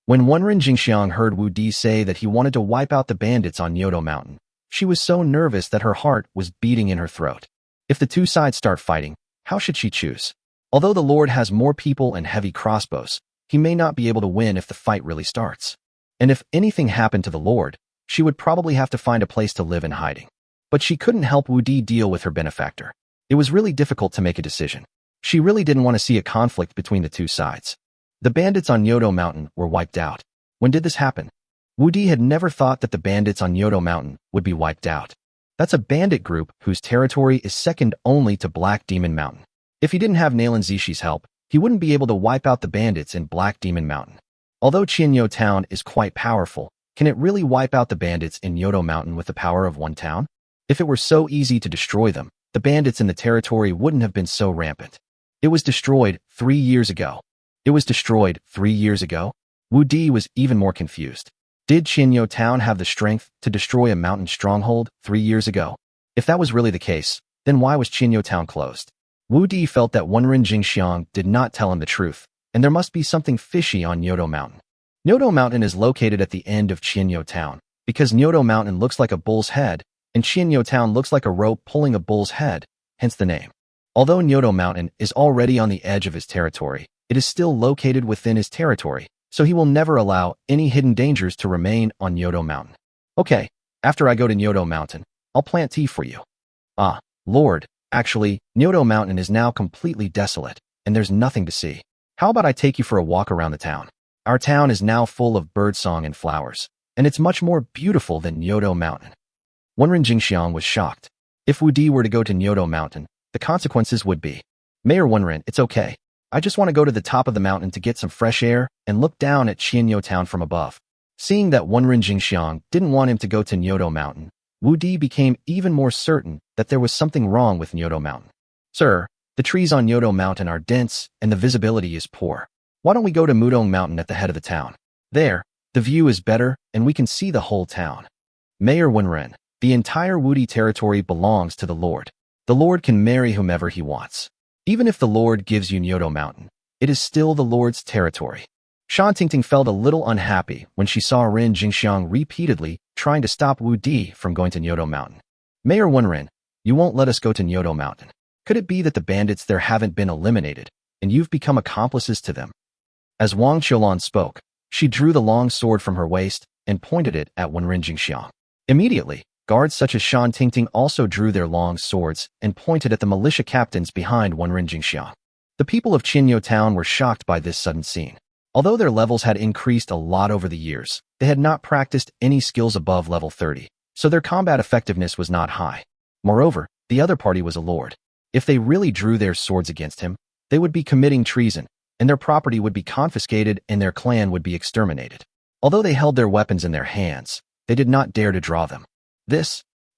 When Wenren Jingxiang heard Wu Di say that he wanted to wipe out the bandits on Nyoto Mountain, she was so nervous that her heart was beating in her throat. If the two sides start fighting, how should she choose? Although the Lord has more people and heavy crossbows, he may not be able to win if the fight really starts. And if anything happened to the Lord, she would probably have to find a place to live in hiding. But she couldn't help Wu Di deal with her benefactor. It was really difficult to make a decision. She really didn't want to see a conflict between the two sides. The bandits on Nyoto Mountain were wiped out. When did this happen? Wu Di had never thought that the bandits on Nyoto Mountain would be wiped out. That's a bandit group whose territory is second only to Black Demon Mountain. If he didn't have Nailan Zishi's help, he wouldn't be able to wipe out the bandits in Black Demon Mountain. Although Qianyo Town is quite powerful, can it really wipe out the bandits in Nyoto Mountain with the power of one town? If it were so easy to destroy them, the bandits in the territory wouldn't have been so rampant. It was destroyed 3 years ago. It was destroyed 3 years ago? Wu Di was even more confused. Did Qianyo Town have the strength to destroy a mountain stronghold 3 years ago? If that was really the case, then why was Qianyo Town closed? Wu Di felt that Wenren Jingxiang did not tell him the truth, and there must be something fishy on Nyoto Mountain. Nyoto Mountain is located at the end of Qianyo Town, because Nyoto Mountain looks like a bull's head, and Qianyo Town looks like a rope pulling a bull's head, hence the name. Although Nyoto Mountain is already on the edge of his territory, it is still located within his territory, so he will never allow any hidden dangers to remain on Nyoto Mountain. Okay, after I go to Nyoto Mountain, I'll plant tea for you. Ah, Lord, actually, Nyoto Mountain is now completely desolate, and there's nothing to see. How about I take you for a walk around the town? Our town is now full of birdsong and flowers, and it's much more beautiful than Nyoto Mountain. Wenren Jingxiang was shocked. If Wu Di were to go to Nyoto Mountain, the consequences would be, Mayor Wenren, it's okay. I just want to go to the top of the mountain to get some fresh air and look down at Qianyo Town from above. Seeing that Wenren Jingxiang didn't want him to go to Nyoto Mountain, Wu Di became even more certain that there was something wrong with Nyoto Mountain. Sir, the trees on Nyoto Mountain are dense and the visibility is poor. Why don't we go to Mudong Mountain at the head of the town? There, the view is better and we can see the whole town. Mayor Wenren, the entire Wu Di territory belongs to the Lord. The Lord can marry whomever he wants. Even if the Lord gives you Nyoto Mountain, it is still the Lord's territory. Shan Tingting felt a little unhappy when she saw Ren Jingxiang repeatedly trying to stop Wu Di from going to Nyoto Mountain. Mayor Wenren, you won't let us go to Nyoto Mountain. Could it be that the bandits there haven't been eliminated, and you've become accomplices to them? As Wang Qiulan spoke, she drew the long sword from her waist and pointed it at Wenren Jingxiang. Immediately, guards such as Shan Tingting also drew their long swords and pointed at the militia captains behind Wenren Jingxiang. The people of Qianyo Town were shocked by this sudden scene. Although their levels had increased a lot over the years, they had not practiced any skills above level 30, so their combat effectiveness was not high. Moreover, the other party was a lord. If they really drew their swords against him, they would be committing treason, and their property would be confiscated and their clan would be exterminated. Although they held their weapons in their hands, they did not dare to draw them.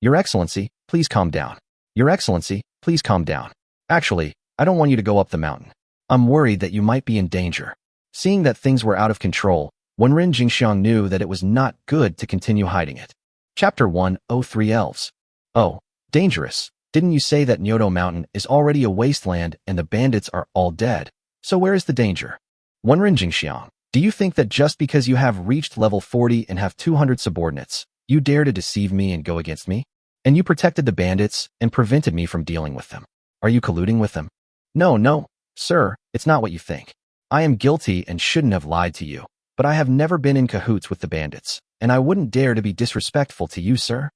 Your Excellency, please calm down. Your Excellency, please calm down. Actually, I don't want you to go up the mountain. I'm worried that you might be in danger. Seeing that things were out of control, Wenren Jingxiang knew that it was not good to continue hiding it. Chapter 103 Elves. Oh, dangerous. Didn't you say that Nyoto Mountain is already a wasteland and the bandits are all dead? So where is the danger? Wenren Jingxiang, do you think that just because you have reached level 40 and have 200 subordinates, you dare to deceive me and go against me? And you protected the bandits and prevented me from dealing with them. Are you colluding with them? No, no, sir, it's not what you think. I am guilty and shouldn't have lied to you, but I have never been in cahoots with the bandits, and I wouldn't dare to be disrespectful to you, sir.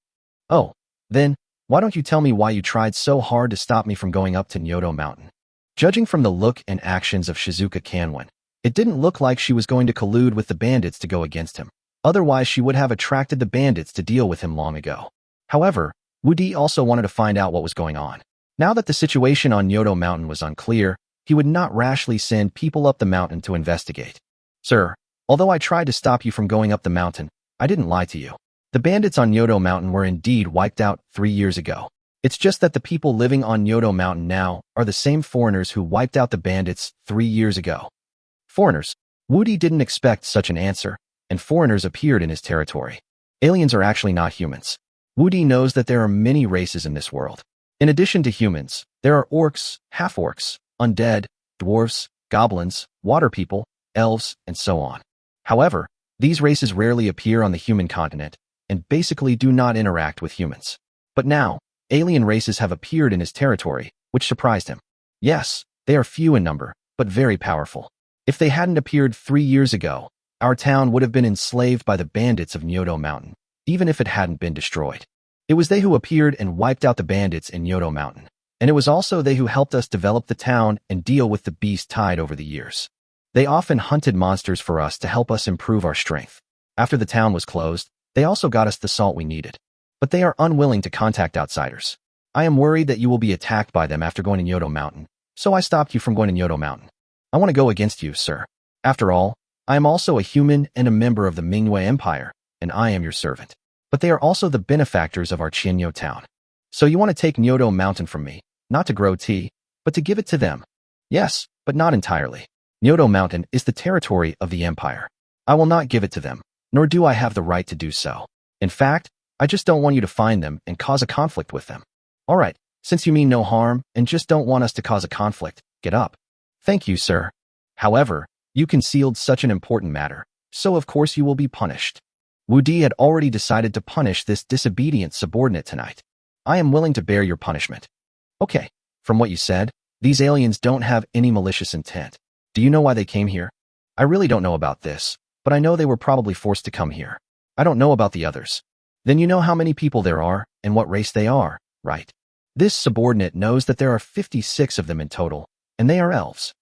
Oh, then, why don't you tell me why you tried so hard to stop me from going up to Nyoto Mountain? Judging from the look and actions of Shizuka Kanwen, it didn't look like she was going to collude with the bandits to go against him. Otherwise, she would have attracted the bandits to deal with him long ago. However, Wudi also wanted to find out what was going on. Now that the situation on Nyoto Mountain was unclear, he would not rashly send people up the mountain to investigate. Sir, although I tried to stop you from going up the mountain, I didn't lie to you. The bandits on Nyoto Mountain were indeed wiped out 3 years ago. It's just that the people living on Nyoto Mountain now are the same foreigners who wiped out the bandits 3 years ago. Foreigners. Wudi didn't expect such an answer, and foreigners appeared in his territory. Aliens are actually not humans. Wudi knows that there are many races in this world. In addition to humans, there are orcs, half-orcs, undead, dwarves, goblins, water people, elves, and so on. However, these races rarely appear on the human continent and basically do not interact with humans. But now, alien races have appeared in his territory, which surprised him. Yes, they are few in number, but very powerful. If they hadn't appeared 3 years ago, our town would have been enslaved by the bandits of Nyoto Mountain, even if it hadn't been destroyed. It was they who appeared and wiped out the bandits in Nyoto Mountain, and it was also they who helped us develop the town and deal with the beast tide over the years. They often hunted monsters for us to help us improve our strength. After the town was closed, they also got us the salt we needed. But they are unwilling to contact outsiders. I am worried that you will be attacked by them after going to Nyoto Mountain, so I stopped you from going to Nyoto Mountain. I want to go against you, sir. After all, I am also a human and a member of the Manhwa Empire, and I am your servant. But they are also the benefactors of our Chinyo town. So you want to take Nyoto Mountain from me, not to grow tea, but to give it to them. Yes, but not entirely. Nyoto Mountain is the territory of the Empire. I will not give it to them, nor do I have the right to do so. In fact, I just don't want you to find them and cause a conflict with them. All right, since you mean no harm and just don't want us to cause a conflict, get up. Thank you, sir. However, you concealed such an important matter, so of course you will be punished. Wudi had already decided to punish this disobedient subordinate tonight. I am willing to bear your punishment. Okay, from what you said, these aliens don't have any malicious intent. Do you know why they came here? I really don't know about this, but I know they were probably forced to come here. I don't know about the others. Then you know how many people there are and what race they are, right? This subordinate knows that there are 56 of them in total, and they are elves.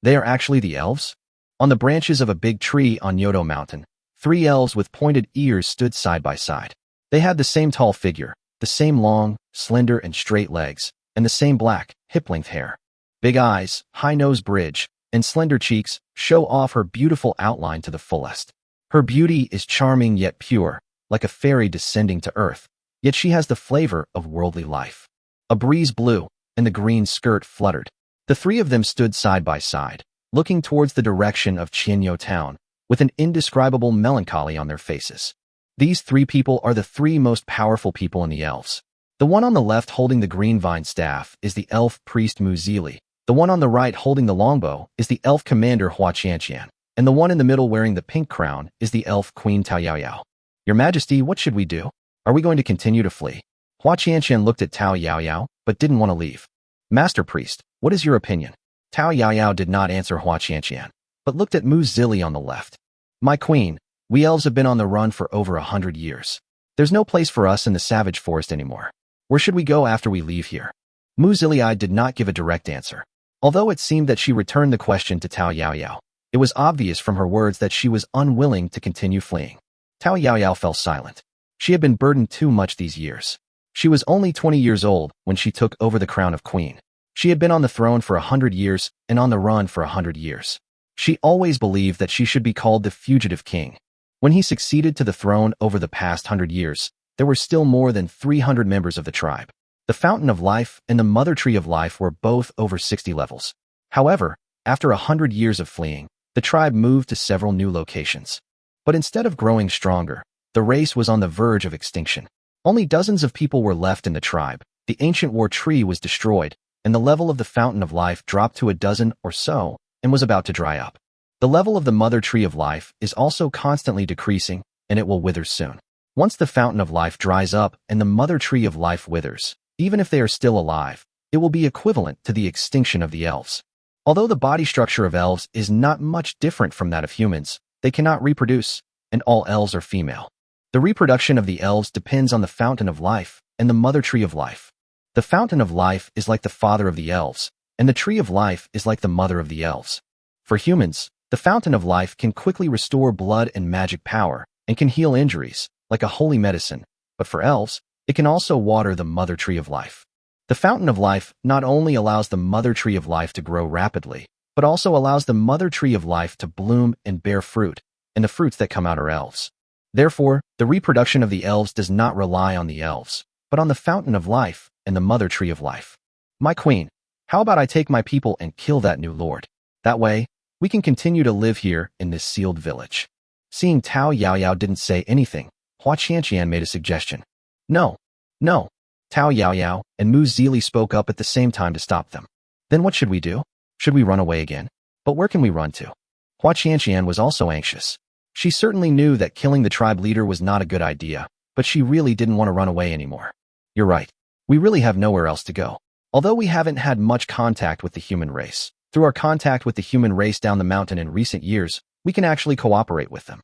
They are actually the elves? On the branches of a big tree on Nyoto Mountain, 3 elves with pointed ears stood side by side. They had the same tall figure, the same long, slender and straight legs, and the same black, hip-length hair. Big eyes, high nose bridge, and slender cheeks show off her beautiful outline to the fullest. Her beauty is charming yet pure, like a fairy descending to earth, yet she has the flavor of worldly life. A breeze blew, and the green skirt fluttered. The 3 of them stood side by side, looking towards the direction of Chinyo town, with an indescribable melancholy on their faces. These 3 people are the 3 most powerful people in the elves. The one on the left holding the green vine staff is the elf priest Muzili. The one on the right holding the longbow is the elf commander Hua Qianqian, and the one in the middle wearing the pink crown is the elf queen Tao Yaoyao. Your Majesty, what should we do? Are we going to continue to flee? Hua Qianqian looked at Tao Yaoyao, but didn't want to leave. Master Priest, what is your opinion? Tao Yaoyao did not answer Hua Qianqian, but looked at Mu Zili on the left. My queen, we elves have been on the run for over 100 years. There's no place for us in the savage forest anymore. Where should we go after we leave here? Mu Zili did not give a direct answer. Although it seemed that she returned the question to Tao Yaoyao, it was obvious from her words that she was unwilling to continue fleeing. Tao Yaoyao fell silent. She had been burdened too much these years. She was only 20 years old when she took over the crown of queen. She had been on the throne for 100 years and on the run for 100 years. She always believed that she should be called the fugitive king. When he succeeded to the throne over the past 100 years, there were still more than 300 members of the tribe. The Fountain of Life and the Mother Tree of Life were both over 60 levels. However, after 100 years of fleeing, the tribe moved to several new locations. But instead of growing stronger, the race was on the verge of extinction. Only dozens of people were left in the tribe. The ancient war tree was destroyed, and the level of the Fountain of Life dropped to a dozen or so and was about to dry up. The level of the Mother Tree of Life is also constantly decreasing, and it will wither soon. Once the Fountain of Life dries up and the Mother Tree of Life withers, even if they are still alive, it will be equivalent to the extinction of the elves. Although the body structure of elves is not much different from that of humans, they cannot reproduce, and all elves are female. The reproduction of the elves depends on the fountain of life and the mother tree of life. The fountain of life is like the father of the elves, and the tree of life is like the mother of the elves. For humans, the fountain of life can quickly restore blood and magic power, and can heal injuries, like a holy medicine, but for elves, it can also water the mother tree of life. The fountain of life not only allows the mother tree of life to grow rapidly, but also allows the mother tree of life to bloom and bear fruit, and the fruits that come out are elves. Therefore, the reproduction of the elves does not rely on the elves, but on the fountain of life and the mother tree of life. My queen, how about I take my people and kill that new lord? That way, we can continue to live here in this sealed village. Seeing Tao Yaoyao didn't say anything, Hua Qianqian made a suggestion. No. Tao Yaoyao and Mu Zili spoke up at the same time to stop them. Then what should we do? Should we run away again? But where can we run to? Hua Qianqian was also anxious. She certainly knew that killing the tribe leader was not a good idea, but she really didn't want to run away anymore. You're right. We really have nowhere else to go. Although we haven't had much contact with the human race, through our contact with the human race down the mountain in recent years, we can actually cooperate with them.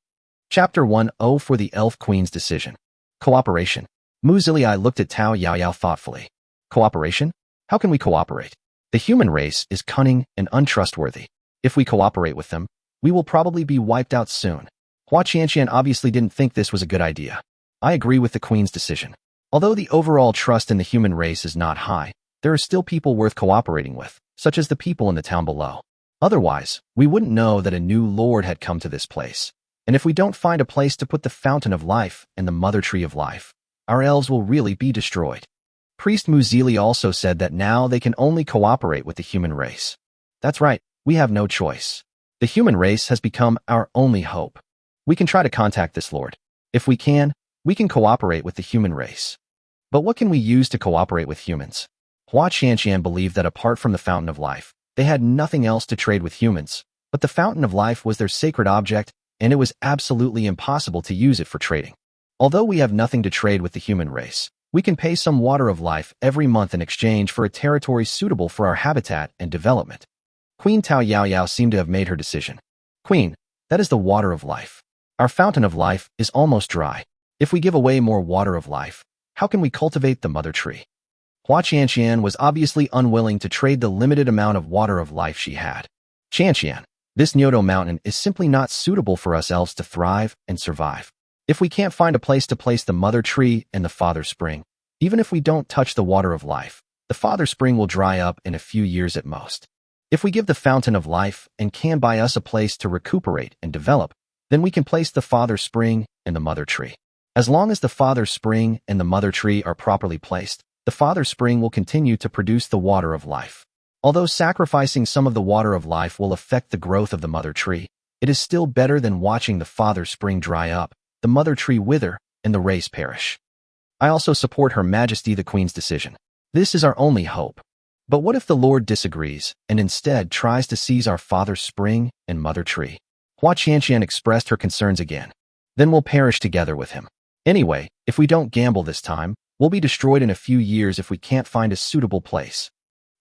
Chapter 1:0 for the Elf Queen's Decision. Cooperation. Mu Zili looked at Tao Yaoyao thoughtfully. Cooperation? How can we cooperate? The human race is cunning and untrustworthy. If we cooperate with them, we will probably be wiped out soon. Hua Qianqian obviously didn't think this was a good idea. I agree with the queen's decision. Although the overall trust in the human race is not high, there are still people worth cooperating with, such as the people in the town below. Otherwise, we wouldn't know that a new lord had come to this place. And if we don't find a place to put the fountain of life and the mother tree of life, our elves will really be destroyed. Priest Mu Zili also said that now they can only cooperate with the human race. That's right, we have no choice. The human race has become our only hope. We can try to contact this lord. If we can cooperate with the human race. But what can we use to cooperate with humans? Hua Qianqian believed that apart from the fountain of life, they had nothing else to trade with humans, but the fountain of life was their sacred object, and it was absolutely impossible to use it for trading. Although we have nothing to trade with the human race, we can pay some water of life every month in exchange for a territory suitable for our habitat and development. Queen Tao Yaoyao seemed to have made her decision. Queen, that is the water of life. Our fountain of life is almost dry. If we give away more water of life, how can we cultivate the mother tree? Hua Qianqian was obviously unwilling to trade the limited amount of water of life she had. Qianqian, this Nyoto mountain is simply not suitable for us elves to thrive and survive. If we can't find a place to place the mother tree and the father spring, even if we don't touch the water of life, the father spring will dry up in a few years at most. If we give the fountain of life and can buy us a place to recuperate and develop, then we can place the father spring and the mother tree. As long as the father spring and the mother tree are properly placed, the father spring will continue to produce the water of life. Although sacrificing some of the water of life will affect the growth of the mother tree, it is still better than watching the father spring dry up, the mother tree wither, and the race perish. I also support Her Majesty the Queen's decision. This is our only hope. But what if the Lord disagrees and instead tries to seize our father spring and mother tree? Hua Qianqian expressed her concerns again. Then we'll perish together with him. Anyway, if we don't gamble this time, we'll be destroyed in a few years if we can't find a suitable place.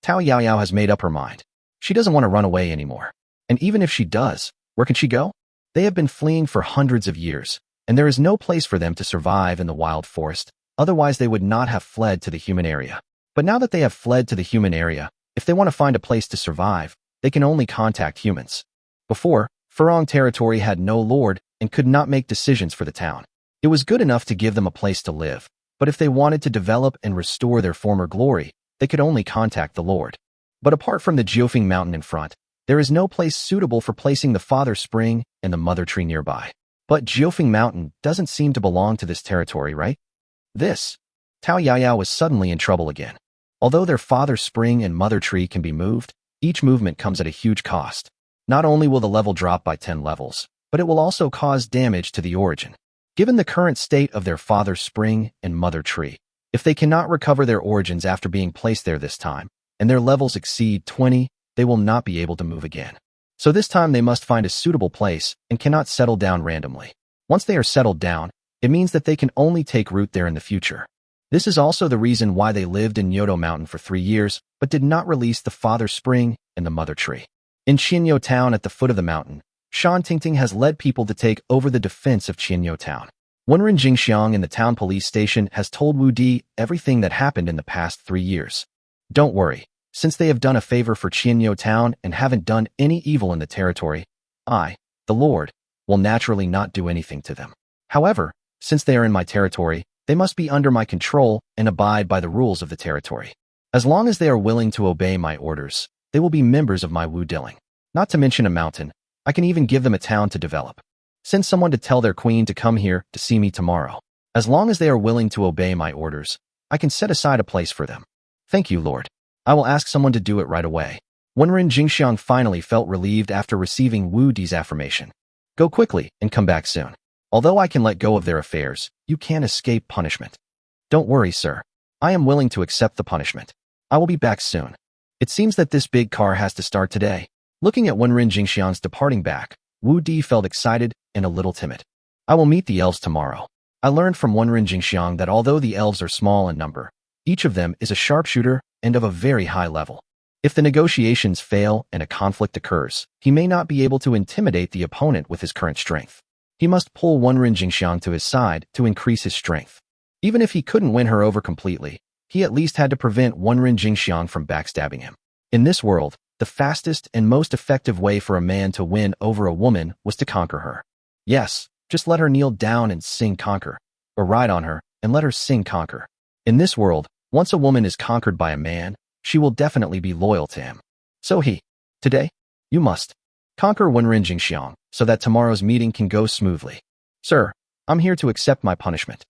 Tao Yaoyao has made up her mind. She doesn't want to run away anymore. And even if she does, where can she go? They have been fleeing for hundreds of years, and there is no place for them to survive in the wild forest, otherwise they would not have fled to the human area. But now that they have fled to the human area, if they want to find a place to survive, they can only contact humans. Before, Furong territory had no lord and could not make decisions for the town. It was good enough to give them a place to live, but if they wanted to develop and restore their former glory, they could only contact the lord. But apart from the Jiufeng mountain in front, there is no place suitable for placing the father spring and the mother tree nearby. But Jiufeng mountain doesn't seem to belong to this territory, right? Tao Yaoyao was suddenly in trouble again. Although their father spring and mother tree can be moved, each movement comes at a huge cost. Not only will the level drop by 10 levels, but it will also cause damage to the origin. Given the current state of their father spring and mother tree, if they cannot recover their origins after being placed there this time, and their levels exceed 20, they will not be able to move again. So this time they must find a suitable place and cannot settle down randomly. Once they are settled down, it means that they can only take root there in the future. This is also the reason why they lived in Nyoto Mountain for 3 years, but did not release the father spring and the mother tree. In Qianyo Town at the foot of the mountain, Shan Tingting has led people to take over the defense of Qianyo Town. Wenren Jingxiang in the town police station has told Wu Di everything that happened in the past 3 years. Don't worry, since they have done a favor for Qianyo Town and haven't done any evil in the territory, I, the Lord, will naturally not do anything to them. However, since they are in my territory, they must be under my control and abide by the rules of the territory. As long as they are willing to obey my orders, they will be members of my Wu Diling. Not to mention a mountain, I can even give them a town to develop. Send someone to tell their queen to come here to see me tomorrow. As long as they are willing to obey my orders, I can set aside a place for them. Thank you, Lord. I will ask someone to do it right away. Wenren Jingxiang finally felt relieved after receiving Wu Di's affirmation. Go quickly and come back soon. Although I can let go of their affairs, you can't escape punishment. Don't worry, sir. I am willing to accept the punishment. I will be back soon. It seems that this big car has to start today. Looking at Wenren Jingxiang's departing back, Wu Di felt excited and a little timid. I will meet the elves tomorrow. I learned from Wenren Jingxiang that although the elves are small in number, each of them is a sharpshooter and of a very high level. If the negotiations fail and a conflict occurs, he may not be able to intimidate the opponent with his current strength. He must pull Wenren Jingxiang to his side to increase his strength. Even if he couldn't win her over completely, he at least had to prevent Wenren Jingxiang from backstabbing him. In this world, the fastest and most effective way for a man to win over a woman was to conquer her. Yes, just let her kneel down and sing conquer, or ride on her and let her sing conquer. In this world, once a woman is conquered by a man, she will definitely be loyal to him. So today, you must conquer Wenren Jingxiang so that tomorrow's meeting can go smoothly. Sir, I'm here to accept my punishment.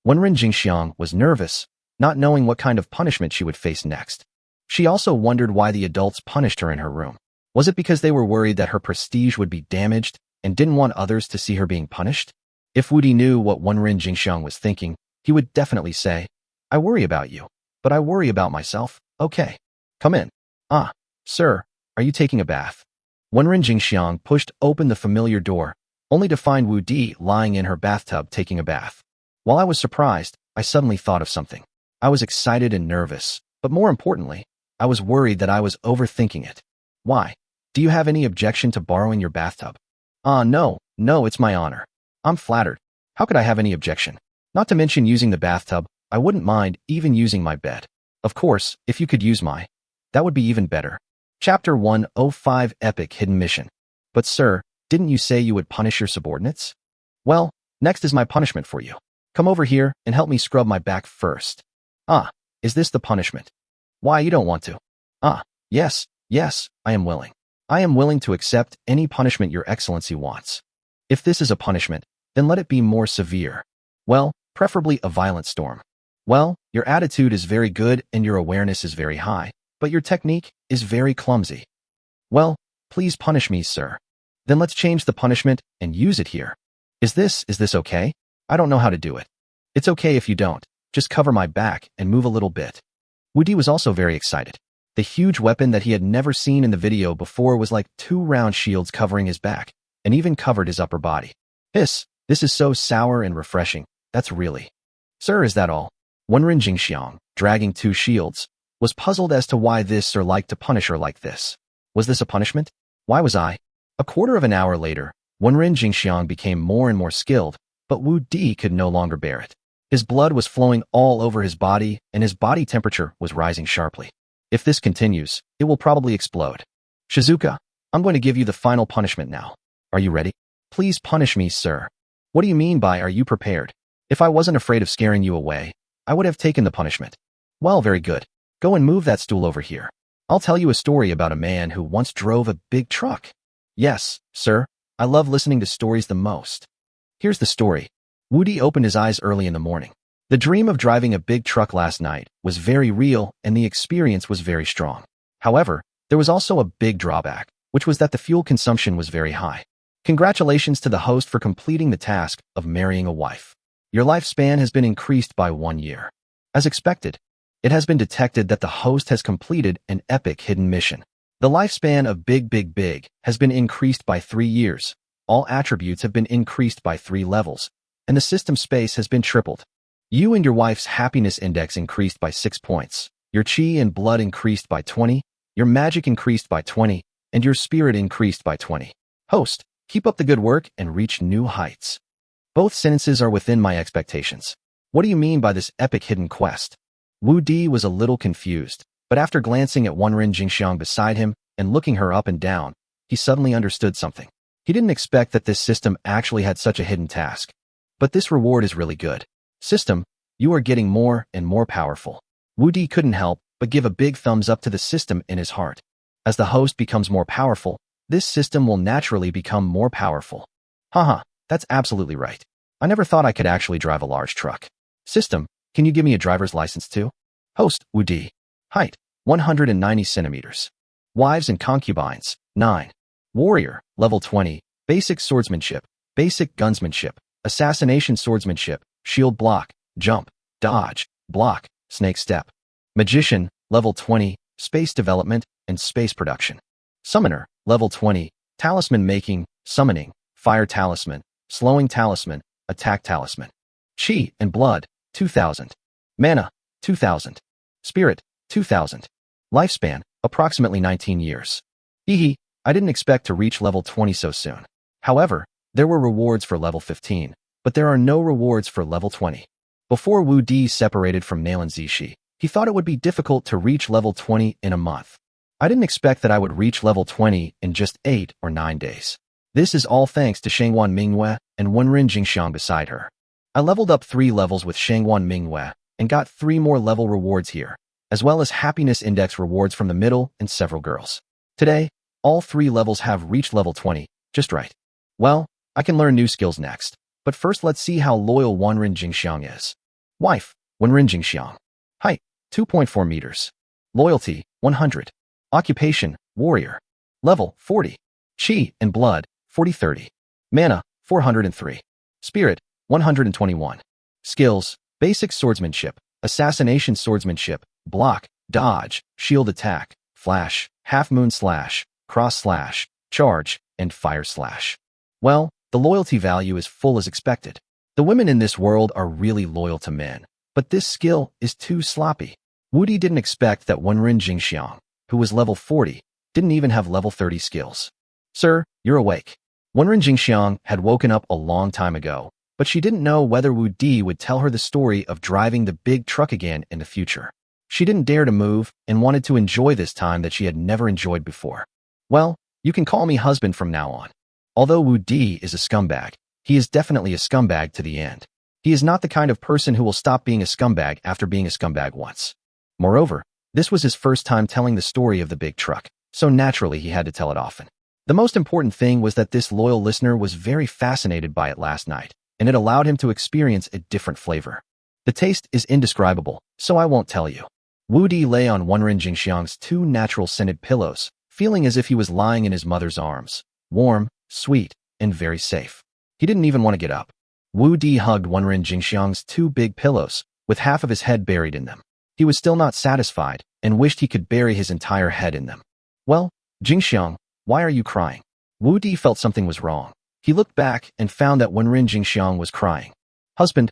Wenren Jingxiang was nervous, not knowing what kind of punishment she would face next. She also wondered why the adults punished her in her room. Was it because they were worried that her prestige would be damaged and didn't want others to see her being punished? If Wu Di knew what Wenren Jingxiang was thinking, he would definitely say, I worry about you, but I worry about myself. Okay. Come in. Ah, sir, are you taking a bath? Wenren Jingxiang pushed open the familiar door, only to find Wu Di lying in her bathtub taking a bath. While I was surprised, I suddenly thought of something. I was excited and nervous, but more importantly, I was worried that I was overthinking it. Why? Do you have any objection to borrowing your bathtub? No, it's my honor. I'm flattered. How could I have any objection? Not to mention using the bathtub, I wouldn't mind even using my bed. Of course, if you could use that would be even better. Chapter 105 Epic Hidden Mission. But sir, didn't you say you would punish your subordinates? Well, next is my punishment for you. Come over here and help me scrub my back first. Is this the punishment? Why, you don't want to? Yes, I am willing. I am willing to accept any punishment your excellency wants. If this is a punishment, then let it be more severe. Well, preferably a violent storm. Well, your attitude is very good and your awareness is very high, but your technique is very clumsy. Well, please punish me, sir. Then let's change the punishment and use it here. Is this okay? I don't know how to do it. It's okay if you don't. Just cover my back and move a little bit. Wu Di was also very excited. The huge weapon that he had never seen in the video before was like 2 round shields covering his back, and even covered his upper body. This is so sour and refreshing. That's really. Sir, is that all? Wenren Jingxiang, dragging 2 shields, was puzzled as to why this sir liked to punish her like this. Was this a punishment? Why was I? A quarter of an hour later, Wenren Jingxiang became more and more skilled, but Wu Di could no longer bear it. His blood was flowing all over his body, and his body temperature was rising sharply. If this continues, it will probably explode. Shizuka, I'm going to give you the final punishment now. Are you ready? Please punish me, sir. What do you mean by are you prepared? If I wasn't afraid of scaring you away, I would have taken the punishment. Well, very good. Go and move that stool over here. I'll tell you a story about a man who once drove a big truck. Yes, sir, I love listening to stories the most. Here's the story. Wu Di opened his eyes early in the morning. The dream of driving a big truck last night was very real and the experience was very strong. However, there was also a big drawback, which was that the fuel consumption was very high. Congratulations to the host for completing the task of marrying a wife. Your lifespan has been increased by 1 year. As expected, it has been detected that the host has completed an epic hidden mission. The lifespan of Big has been increased by 3 years. All attributes have been increased by 3 levels, and the system space has been tripled. You and your wife's happiness index increased by 6 points. Your chi and blood increased by 20. Your magic increased by 20. And your spirit increased by 20. Host, keep up the good work and reach new heights. Both sentences are within my expectations. What do you mean by this epic hidden quest? Wu Di was a little confused, but after glancing at Wenren Jingxiang beside him and looking her up and down, he suddenly understood something. He didn't expect that this system actually had such a hidden task. But this reward is really good. System, you are getting more and more powerful. Wu Di couldn't help but give a big thumbs up to the system in his heart. As the host becomes more powerful, this system will naturally become more powerful. Haha, that's absolutely right. I never thought I could actually drive a large truck. System, can you give me a driver's license too? Host, Wu Di. Height, 190 centimeters. Wives and concubines, 9. Warrior, level 20. Basic swordsmanship, basic gunsmanship, assassination swordsmanship, shield block, jump, dodge, block, snake step. Magician, level 20. Space development and space production. Summoner, level 20. Talisman making, summoning, fire talisman, slowing talisman, attack talisman. Chi and blood, 2000. Mana, 2000. Spirit, 2000. Lifespan, approximately 19 years. Hehe, I didn't expect to reach level 20 so soon. However, there were rewards for level 15, but there are no rewards for level 20. Before Wu Di separated from Nalan Zishi, he thought it would be difficult to reach level 20 in a month. I didn't expect that I would reach level 20 in just 8 or 9 days. This is all thanks to Shangwan Minghua and Wenren Jingxiang beside her. I leveled up 3 levels with Shangwan Minghua and got 3 more level rewards here, as well as happiness index rewards from the middle and several girls. Today, all 3 levels have reached level 20, just right. Well, I can learn new skills next, but first let's see how loyal Wenren Jingxiang is. Wife, Wenren Jingxiang. Height, 2.4 meters. Loyalty, 100. Occupation, warrior. Level, 40. Chi and blood, 40-30. Mana, 403. Spirit, 121. Skills, basic swordsmanship, assassination swordsmanship, block, dodge, shield attack, flash, half moon slash, cross slash, charge, and fire slash. Well, the loyalty value is full as expected. The women in this world are really loyal to men, but this skill is too sloppy. Wu Di didn't expect that Wenren Jingxiang, who was level 40, didn't even have level 30 skills. Sir, you're awake. Wenren Jingxiang had woken up a long time ago, but she didn't know whether Wu Di would tell her the story of driving the big truck again in the future. She didn't dare to move and wanted to enjoy this time that she had never enjoyed before. Well, you can call me husband from now on. Although Wu Di is a scumbag, he is definitely a scumbag to the end. He is not the kind of person who will stop being a scumbag after being a scumbag once. Moreover, this was his first time telling the story of the big truck, so naturally he had to tell it often. The most important thing was that this loyal listener was very fascinated by it last night, and it allowed him to experience a different flavor. The taste is indescribable, so I won't tell you. Wu Di lay on Wenren Jingxiang's 2 natural scented pillows, feeling as if he was lying in his mother's arms, warm, sweet, and very safe. He didn't even want to get up. Wu Di hugged Wenren Jingxiang's 2 big pillows, with half of his head buried in them. He was still not satisfied, and wished he could bury his entire head in them. Well, Jingxiang, why are you crying? Wu Di felt something was wrong. He looked back and found that Wenren Jingxiang was crying. Husband,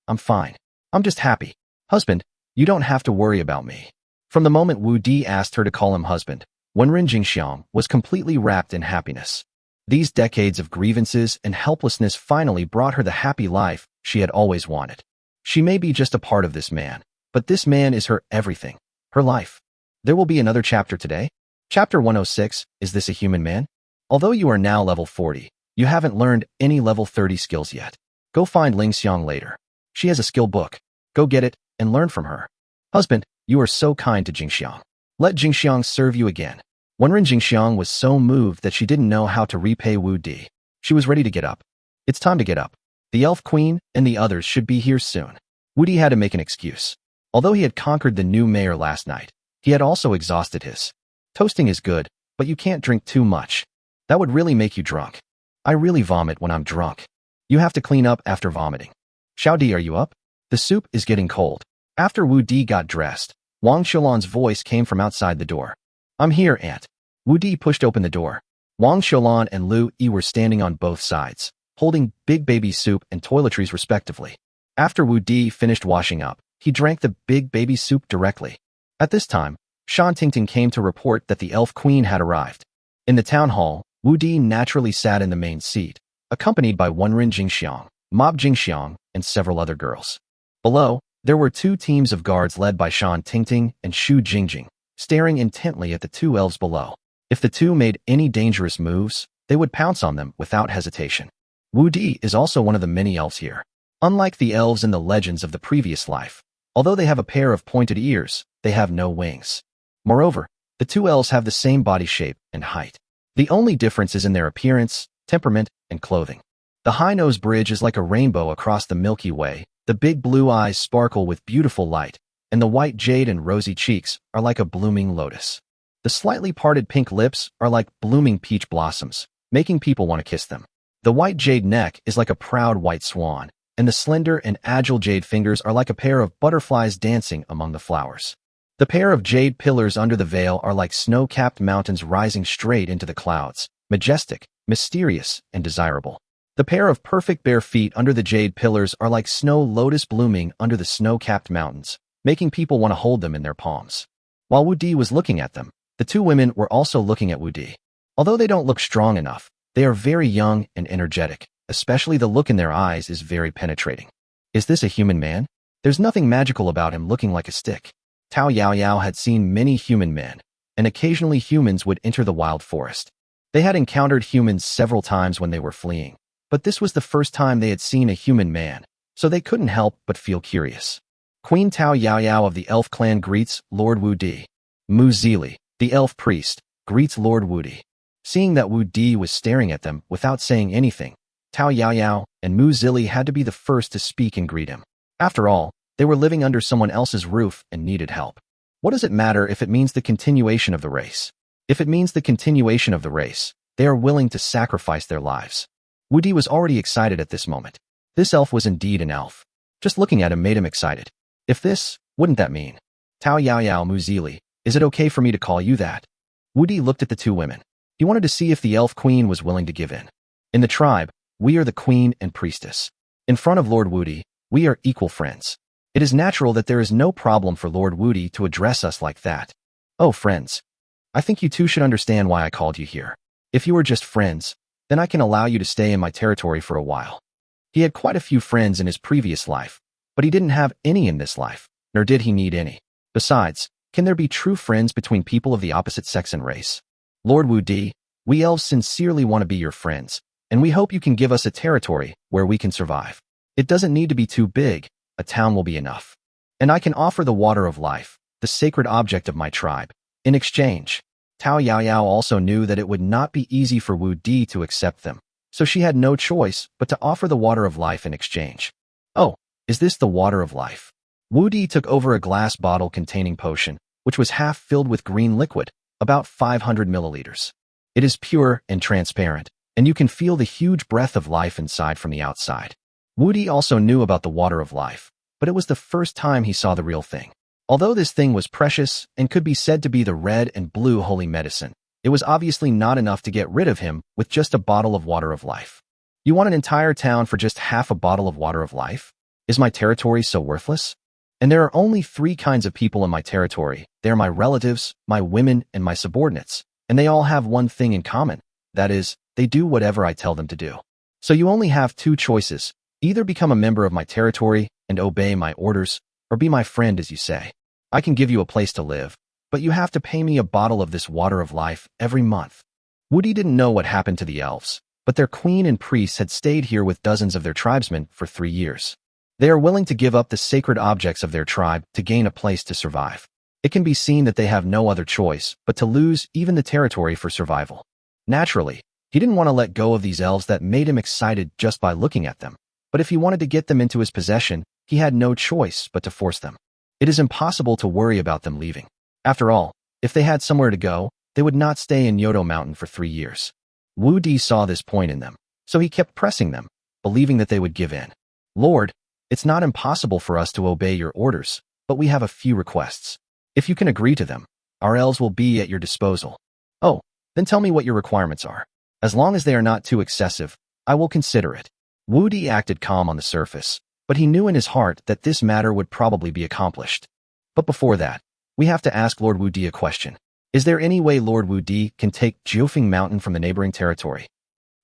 I'm fine. I'm just happy. Husband, you don't have to worry about me. From the moment Wu Di asked her to call him husband, Wenren Jingxiang was completely wrapped in happiness. These decades of grievances and helplessness finally brought her the happy life she had always wanted. She may be just a part of this man, but this man is her everything, her life. There will be another chapter today. Chapter 106, Is This a Human Man? Although you are now level 40, you haven't learned any level 30 skills yet. Go find Ling Xiang later. She has a skill book. Go get it and learn from her. Husband, you are so kind to Jingxiang. Let Jingxiang serve you again. Wenren Jingxiang was so moved that she didn't know how to repay Wu Di. She was ready to get up. It's time to get up. The Elf Queen and the others should be here soon. Wu Di had to make an excuse. Although he had conquered the new mayor last night, he had also exhausted his. Toasting is good, but you can't drink too much. That would really make you drunk. I really vomit when I'm drunk. You have to clean up after vomiting. Xiao Di, are you up? The soup is getting cold. After Wu Di got dressed, Wang Xiulan's voice came from outside the door. I'm here, Aunt. Wu Di pushed open the door. Wang Xiulan and Lu Yi were standing on both sides, holding big baby soup and toiletries respectively. After Wu Di finished washing up, he drank the big baby soup directly. At this time, Shan Tingting came to report that the elf queen had arrived. In the town hall, Wu Di naturally sat in the main seat, accompanied by Wenrin Jingxiang, Mob Jingxiang, and several other girls. Below, there were two teams of guards led by Shan Tingting and Shu Jingjing, staring intently at the two elves below. If the two made any dangerous moves, they would pounce on them without hesitation. Wu Di is also one of the many elves here. Unlike the elves in the legends of the previous life, although they have a pair of pointed ears, they have no wings. Moreover, the two elves have the same body shape and height. The only difference is in their appearance, temperament, and clothing. The high nose bridge is like a rainbow across the Milky Way, the big blue eyes sparkle with beautiful light, and the white jade and rosy cheeks are like a blooming lotus. The slightly parted pink lips are like blooming peach blossoms, making people want to kiss them. The white jade neck is like a proud white swan, and the slender and agile jade fingers are like a pair of butterflies dancing among the flowers. The pair of jade pillars under the veil are like snow-capped mountains rising straight into the clouds, majestic, mysterious, and desirable. The pair of perfect bare feet under the jade pillars are like snow lotus blooming under the snow-capped mountains, making people want to hold them in their palms. While Wu Di was looking at them, the two women were also looking at Wu Di. Although they don't look strong enough, they are very young and energetic, especially the look in their eyes is very penetrating. Is this a human man? There's nothing magical about him looking like a stick. Tao Yaoyao had seen many human men, and occasionally humans would enter the wild forest. They had encountered humans several times when they were fleeing, but this was the first time they had seen a human man, so they couldn't help but feel curious. Queen Tao Yaoyao of the elf clan greets Lord Wu Di. Mu Zili, the elf priest, greets Lord Wu Di. Seeing that Wu Di was staring at them without saying anything, Tao Yaoyao and Mu Zili had to be the first to speak and greet him. After all, they were living under someone else's roof and needed help. What does it matter if it means the continuation of the race? If it means the continuation of the race, they are willing to sacrifice their lives. Wu Di was already excited at this moment. This elf was indeed an elf. Just looking at him made him excited. If this, wouldn't that mean? Tao Yaoyao Mu Zili, is it okay for me to call you that? Wu Di looked at the two women. He wanted to see if the elf queen was willing to give in. In the tribe, we are the queen and priestess. In front of Lord Wu Di, we are equal friends. It is natural that there is no problem for Lord Wu Di to address us like that. Oh, friends. I think you two should understand why I called you here. If you are just friends, then I can allow you to stay in my territory for a while. He had quite a few friends in his previous life, but he didn't have any in this life, nor did he need any. Besides, can there be true friends between people of the opposite sex and race? Lord Wu Di, we elves sincerely want to be your friends, and we hope you can give us a territory where we can survive. It doesn't need to be too big. A town will be enough. And I can offer the water of life, the sacred object of my tribe, in exchange. Tao Yaoyao also knew that it would not be easy for Wu Di to accept them, so she had no choice but to offer the water of life in exchange. Oh, is this the water of life? Wu Di took over a glass bottle containing potion, which was half filled with green liquid, about 500 milliliters. It is pure and transparent, and you can feel the huge breath of life inside from the outside. Wu Di also knew about the water of life, but it was the first time he saw the real thing. Although this thing was precious and could be said to be the red and blue holy medicine, it was obviously not enough to get rid of him with just a bottle of water of life. You want an entire town for just half a bottle of water of life? Is my territory so worthless? And there are only 3 kinds of people in my territory. They are my relatives, my women, and my subordinates, and they all have one thing in common. That is, they do whatever I tell them to do. So you only have 2 choices. Either become a member of my territory and obey my orders, or be my friend as you say. I can give you a place to live, but you have to pay me a bottle of this water of life every month. Wu Di didn't know what happened to the elves, but their queen and priests had stayed here with dozens of their tribesmen for 3 years. They are willing to give up the sacred objects of their tribe to gain a place to survive. It can be seen that they have no other choice but to lose even the territory for survival. Naturally, he didn't want to let go of these elves that made him excited just by looking at them. But if he wanted to get them into his possession, he had no choice but to force them. It is impossible to worry about them leaving. After all, if they had somewhere to go, they would not stay in Yodo Mountain for 3 years. Wu Di saw this point in them, so he kept pressing them, believing that they would give in. Lord, it's not impossible for us to obey your orders, but we have a few requests. If you can agree to them, our elves will be at your disposal. Oh, then tell me what your requirements are. As long as they are not too excessive, I will consider it. Wu Di acted calm on the surface, but he knew in his heart that this matter would probably be accomplished. But before that, we have to ask Lord Wudi a question. Is there any way Lord Wudi can take Jiufeng Mountain from the neighboring territory?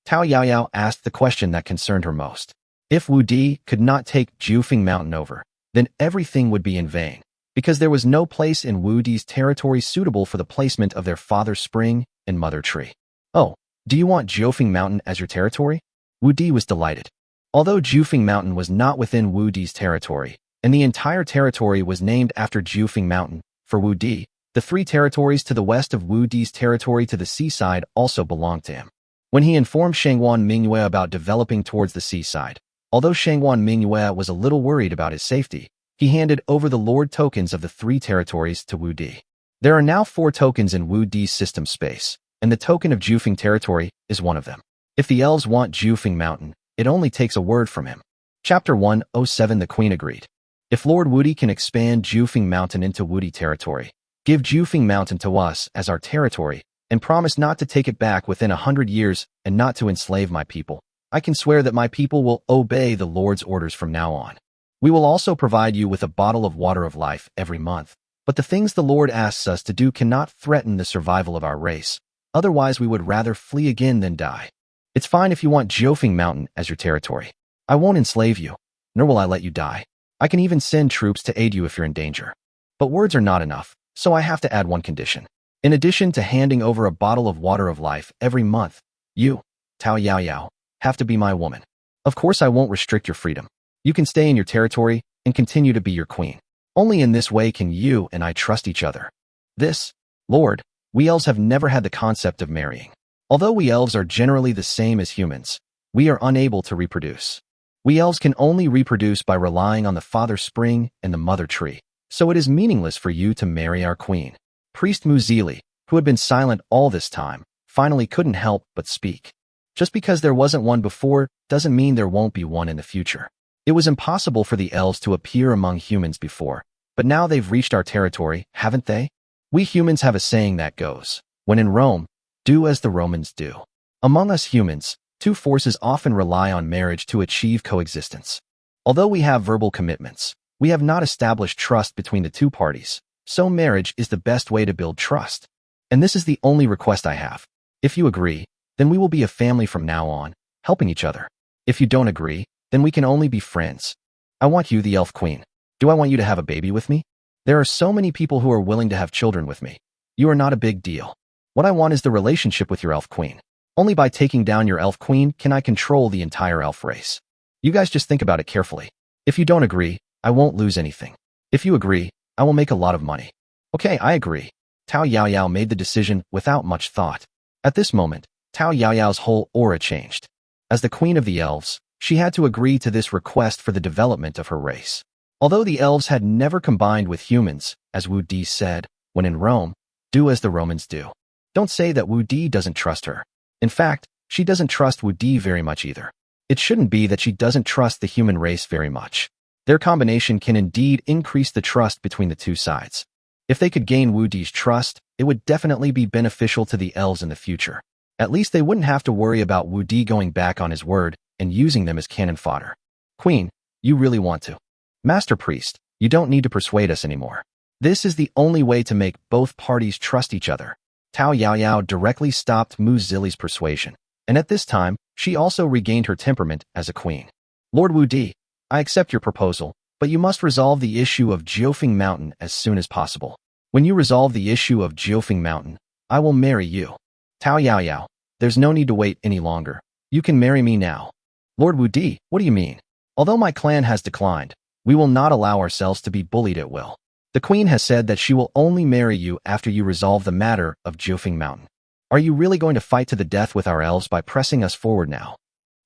Tao Yaoyao asked the question that concerned her most. If Wudi could not take Jiufeng Mountain over, then everything would be in vain, because there was no place in Wudi's territory suitable for the placement of their father spring and mother tree. Oh, do you want Jiufeng Mountain as your territory? Wudi was delighted. Although Jiufeng Mountain was not within Wudi's territory, and the entire territory was named after Jiufeng Mountain, for Wudi, the 3 territories to the west of Wudi's territory to the seaside also belonged to him. When he informed Shangwan Mingyue about developing towards the seaside, although Shangwan Mingyue was a little worried about his safety, he handed over the lord tokens of the 3 territories to Wudi. There are now 4 tokens in Wudi's system space, and the token of Jiufeng territory is one of them. If the elves want Jiufeng Mountain, it only takes a word from him. Chapter 107. The Queen agreed. If Lord Wudi can expand Jiufeng Mountain into Wudi territory, give Jiufeng Mountain to us as our territory, and promise not to take it back within 100 years and not to enslave my people, I can swear that my people will obey the Lord's orders from now on. We will also provide you with a bottle of water of life every month, but the things the Lord asks us to do cannot threaten the survival of our race. Otherwise, we would rather flee again than die. It's fine if you want Jiufeng Mountain as your territory. I won't enslave you, nor will I let you die. I can even send troops to aid you if you're in danger. But words are not enough, so I have to add one condition. In addition to handing over a bottle of water of life every month, you, Tao Yaoyao, have to be my woman. Of course I won't restrict your freedom. You can stay in your territory and continue to be your queen. Only in this way can you and I trust each other. This, Lord, we elves have never had the concept of marrying. Although we elves are generally the same as humans, we are unable to reproduce. We elves can only reproduce by relying on the father spring and the mother tree, so it is meaningless for you to marry our queen. Priest Muzili, who had been silent all this time, finally couldn't help but speak. Just because there wasn't one before doesn't mean there won't be one in the future. It was impossible for the elves to appear among humans before, but now they've reached our territory, haven't they? We humans have a saying that goes, when in Rome, do as the Romans do. Among us humans, 2 forces often rely on marriage to achieve coexistence. Although we have verbal commitments, we have not established trust between the 2 parties. So marriage is the best way to build trust. And this is the only request I have. If you agree, then we will be a family from now on, helping each other. If you don't agree, then we can only be friends. I want you, the elf queen. Do I want you to have a baby with me? There are so many people who are willing to have children with me. You are not a big deal. What I want is the relationship with your elf queen. Only by taking down your elf queen can I control the entire elf race. You guys just think about it carefully. If you don't agree, I won't lose anything. If you agree, I will make a lot of money. Okay, I agree. Tao Yaoyao made the decision without much thought. At this moment, Tao Yaoyao's whole aura changed. As the queen of the elves, she had to agree to this request for the development of her race. Although the elves had never combined with humans, as Wu Di said, when in Rome, do as the Romans do. Don't say that Wu Di doesn't trust her. In fact, she doesn't trust Wu Di very much either. It shouldn't be that she doesn't trust the human race very much. Their combination can indeed increase the trust between the 2 sides. If they could gain Wu Di's trust, it would definitely be beneficial to the elves in the future. At least they wouldn't have to worry about Wu Di going back on his word and using them as cannon fodder. Queen, you really want to. Master Priest, you don't need to persuade us anymore. This is the only way to make both parties trust each other. Tao Yaoyao directly stopped Mu Zili's persuasion, and at this time, she also regained her temperament as a queen. Lord Wu Di, I accept your proposal, but you must resolve the issue of Jiufeng Mountain as soon as possible. When you resolve the issue of Jiufeng Mountain, I will marry you. Tao Yaoyao, there's no need to wait any longer. You can marry me now. Lord Wu Di, what do you mean? Although my clan has declined, we will not allow ourselves to be bullied at will. The queen has said that she will only marry you after you resolve the matter of Jiufeng Mountain. Are you really going to fight to the death with our elves by pressing us forward now?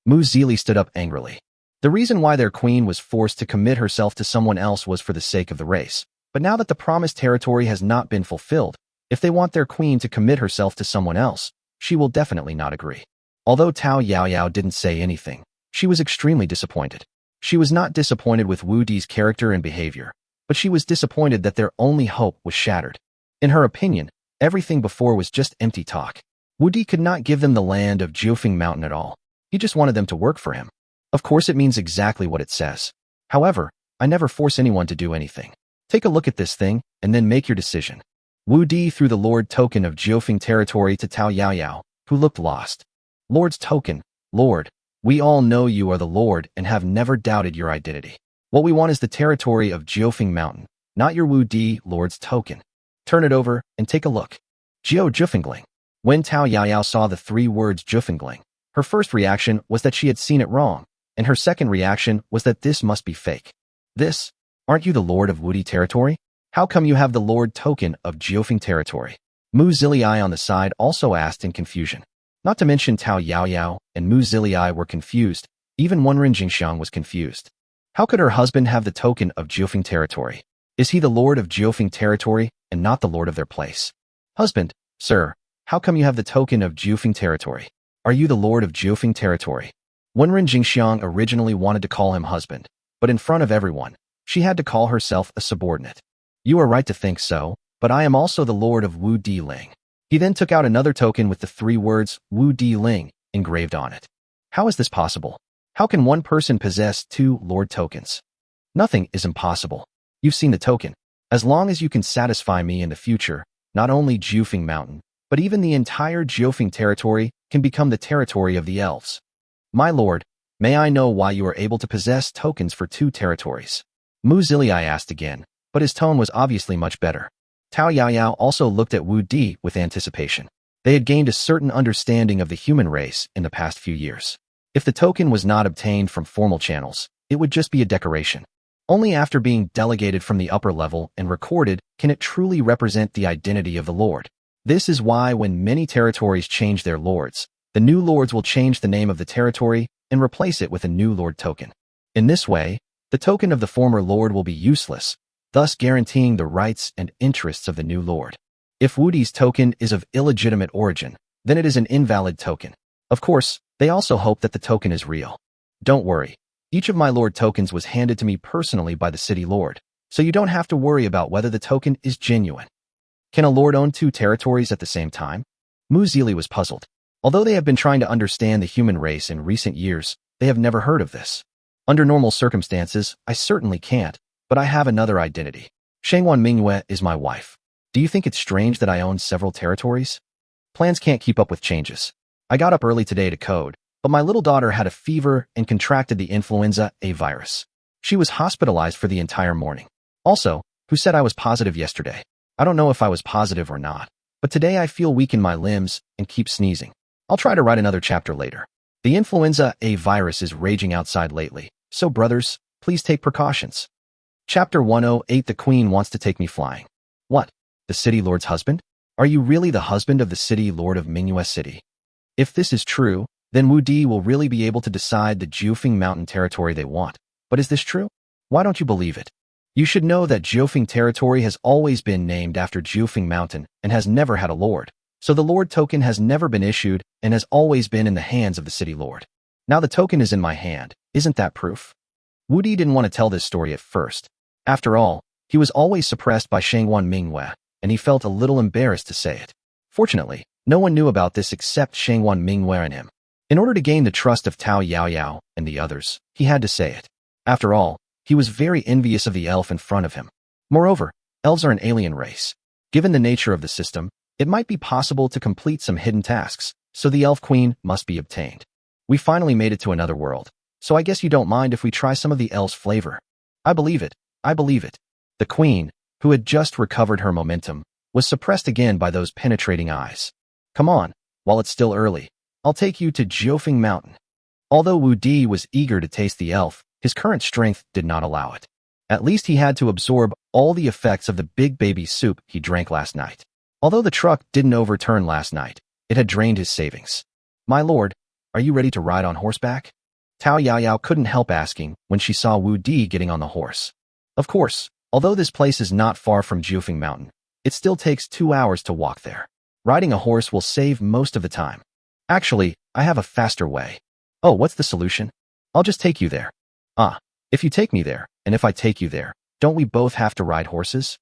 Mu Zili stood up angrily. The reason why their queen was forced to commit herself to someone else was for the sake of the race. But now that the promised territory has not been fulfilled, if they want their queen to commit herself to someone else, she will definitely not agree. Although Tao Yaoyao didn't say anything, she was extremely disappointed. She was not disappointed with Wu Di's character and behavior, but she was disappointed that their only hope was shattered. In her opinion, everything before was just empty talk. Wu Di could not give them the land of Jiufeng Mountain at all. He just wanted them to work for him. Of course it means exactly what it says. However, I never force anyone to do anything. Take a look at this thing, and then make your decision. Wu Di threw the Lord token of Jiufeng territory to Tao Yaoyao, who looked lost. Lord's token, Lord, we all know you are the Lord and have never doubted your identity. What we want is the territory of Jiufeng Mountain, not your Wu Di Lord's token. Turn it over and take a look. Jiu Jufengling. When Tao Yaoyao saw the 3 words Jufengling, her first reaction was that she had seen it wrong, and her second reaction was that this must be fake. This? Aren't you the Lord of Wudi territory? How come you have the Lord token of Jiufeng territory? Mu Zilei on the side also asked in confusion. Not to mention Tao Yaoyao and Mu Zilei were confused. Even Wenren Jingxiang was confused. How could her husband have the token of Jiufeng territory? Is he the Lord of Jiufeng territory and not the Lord of their place? Husband, sir, how come you have the token of Jiufeng territory? Are you the Lord of Jiufeng territory? Wenren Jingxiang originally wanted to call him husband, but in front of everyone, she had to call herself a subordinate. You are right to think so, but I am also the Lord of Wu Di Ling. He then took out another token with the 3 words Wu Di Ling engraved on it. How is this possible? How can one person possess 2 Lord tokens? Nothing is impossible. You've seen the token. As long as you can satisfy me in the future, not only Jiufeng Mountain, but even the entire Jiufeng territory can become the territory of the elves. My lord, may I know why you are able to possess tokens for 2 territories? Mu Zilei asked again, but his tone was obviously much better. Tao Yaoyao also looked at Wu Di with anticipation. They had gained a certain understanding of the human race in the past few years. If the token was not obtained from formal channels, it would just be a decoration. Only after being delegated from the upper level and recorded can it truly represent the identity of the lord. This is why when many territories change their lords, the new lords will change the name of the territory and replace it with a new lord token. In this way, the token of the former lord will be useless, thus guaranteeing the rights and interests of the new lord. If Wudi's token is of illegitimate origin, then it is an invalid token. Of course, they also hope that the token is real. Don't worry. Each of my lord tokens was handed to me personally by the city lord, so you don't have to worry about whether the token is genuine. Can a lord own 2 territories at the same time? Mu Zilei was puzzled. Although they have been trying to understand the human race in recent years, they have never heard of this. Under normal circumstances, I certainly can't, but I have another identity. Shangwan Mingyue is my wife. Do you think it's strange that I own several territories? Plans can't keep up with changes. I got up early today to code, but my little daughter had a fever and contracted the influenza A virus. She was hospitalized for the entire morning. Also, who said I was positive yesterday? I don't know if I was positive or not, but today I feel weak in my limbs and keep sneezing. I'll try to write another chapter later. The influenza A virus is raging outside lately, so brothers, please take precautions. Chapter 108. The Queen wants to take me flying. What? The city lord's husband? Are you really the husband of the city lord of Mingyue City? If this is true, then Wu Di will really be able to decide the Jiufeng Mountain territory they want. But is this true? Why don't you believe it? You should know that Jiufeng territory has always been named after Jiufeng Mountain and has never had a lord. So the lord token has never been issued and has always been in the hands of the city lord. Now the token is in my hand. Isn't that proof? Wu Di didn't want to tell this story at first. After all, he was always suppressed by Shangwan Mingyue, and he felt a little embarrassed to say it. Fortunately, no one knew about this except Shangwan Mingyue and him. In order to gain the trust of Tao Yaoyao and the others, he had to say it. After all, he was very envious of the elf in front of him. Moreover, elves are an alien race. Given the nature of the system, it might be possible to complete some hidden tasks, so the elf queen must be obtained. We finally made it to another world, so I guess you don't mind if we try some of the elf's flavor. I believe it. I believe it. The queen, who had just recovered her momentum, was suppressed again by those penetrating eyes. Come on, while it's still early, I'll take you to Jiufeng Mountain. Although Wu Di was eager to taste the elf, his current strength did not allow it. At least he had to absorb all the effects of the big baby soup he drank last night. Although the truck didn't overturn last night, it had drained his savings. My lord, are you ready to ride on horseback? Tao Yaoyao couldn't help asking when she saw Wu Di getting on the horse. Of course, although this place is not far from Jiufeng Mountain, it still takes 2 hours to walk there. Riding a horse will save most of the time. Actually, I have a faster way. Oh, what's the solution? I'll just take you there. Ah, if you take me there, and if I take you there, don't we both have to ride horses?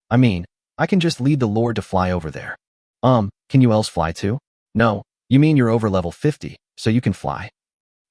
I mean, I can just lead the lord to fly over there. Can you else fly too? No, you mean you're over level 50, so you can fly?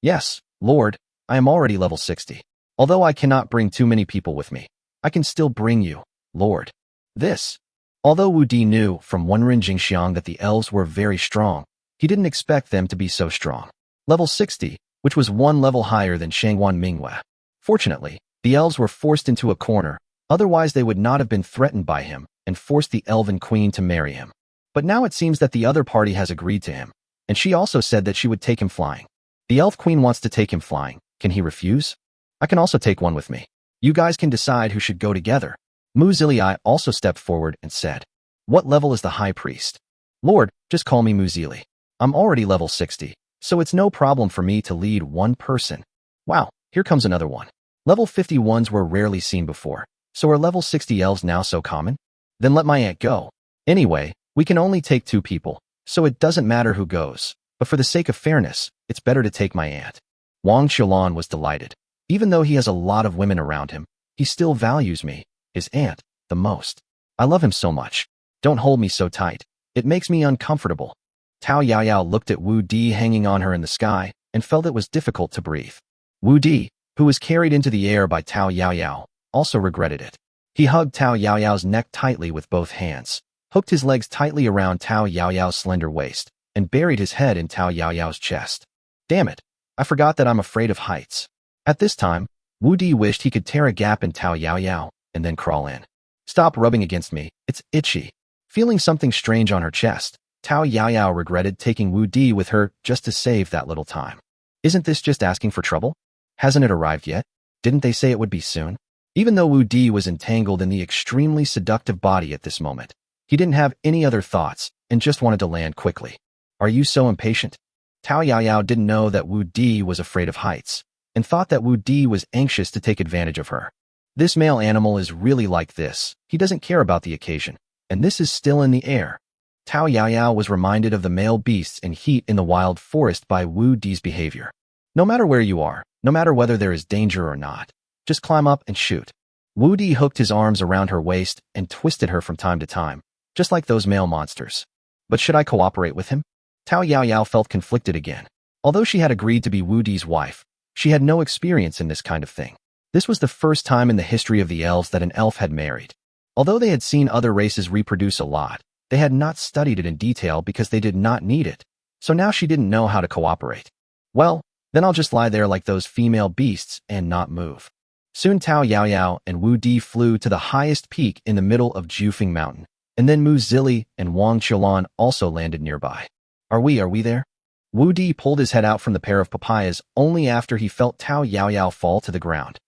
Yes, lord, I am already level 60. Although I cannot bring too many people with me, I can still bring you, Lord. This. Although Wu Di knew from Wenren Jingxiang that the elves were very strong, he didn't expect them to be so strong. Level 60, which was one level higher than Shangwan Minghua. Fortunately, the elves were forced into a corner, otherwise they would not have been threatened by him and forced the elven queen to marry him. But now it seems that the other party has agreed to him, and she also said that she would take him flying. The elf queen wants to take him flying. Can he refuse? I can also take one with me. You guys can decide who should go together. Mu Zili also stepped forward and said, "What level is the high priest?" "Lord, just call me Mu Zili. I'm already level 60, so it's no problem for me to lead one person." Wow, here comes another one. Level 51s were rarely seen before, so are level 60 elves now so common? Then let my aunt go. Anyway, we can only take 2 people, so it doesn't matter who goes, but for the sake of fairness, it's better to take my aunt. Wang Qiulan was delighted. Even though he has a lot of women around him, he still values me, his aunt, the most. I love him so much. Don't hold me so tight. It makes me uncomfortable. Tao Yaoyao looked at Wu Di hanging on her in the sky and felt it was difficult to breathe. Wu Di, who was carried into the air by Tao Yaoyao, also regretted it. He hugged Tao Yaoyao's neck tightly with both hands, hooked his legs tightly around Tao Yaoyao's slender waist, and buried his head in Tao Yaoyao's chest. Damn it, I forgot that I'm afraid of heights. At this time, Wu Di wished he could tear a gap in Tao Yaoyao and then crawl in. Stop rubbing against me, it's itchy. Feeling something strange on her chest, Tao Yaoyao regretted taking Wu Di with her just to save that little time. Isn't this just asking for trouble? Hasn't it arrived yet? Didn't they say it would be soon? Even though Wu Di was entangled in the extremely seductive body at this moment, he didn't have any other thoughts and just wanted to land quickly. Are you so impatient? Tao Yaoyao didn't know that Wu Di was afraid of heights, and thought that Wu Di was anxious to take advantage of her. This male animal is really like this. He doesn't care about the occasion, and this is still in the air. Tao Yaoyao was reminded of the male beasts and heat in the wild forest by Wu Di's behavior. No matter where you are, no matter whether there is danger or not, just climb up and shoot. Wu Di hooked his arms around her waist and twisted her from time to time, just like those male monsters. But should I cooperate with him? Tao Yaoyao felt conflicted again. Although she had agreed to be Wu Di's wife, she had no experience in this kind of thing. This was the first time in the history of the elves that an elf had married. Although they had seen other races reproduce a lot, they had not studied it in detail because they did not need it. So now she didn't know how to cooperate. Well, then I'll just lie there like those female beasts and not move. Soon Tao Yaoyao and Wu Di flew to the highest peak in the middle of Jufeng Mountain, and then Mu Zili and Wang Qiulan also landed nearby. Are we there? Wu Di pulled his head out from the pair of papayas only after he felt Tao Yaoyao fall to the ground.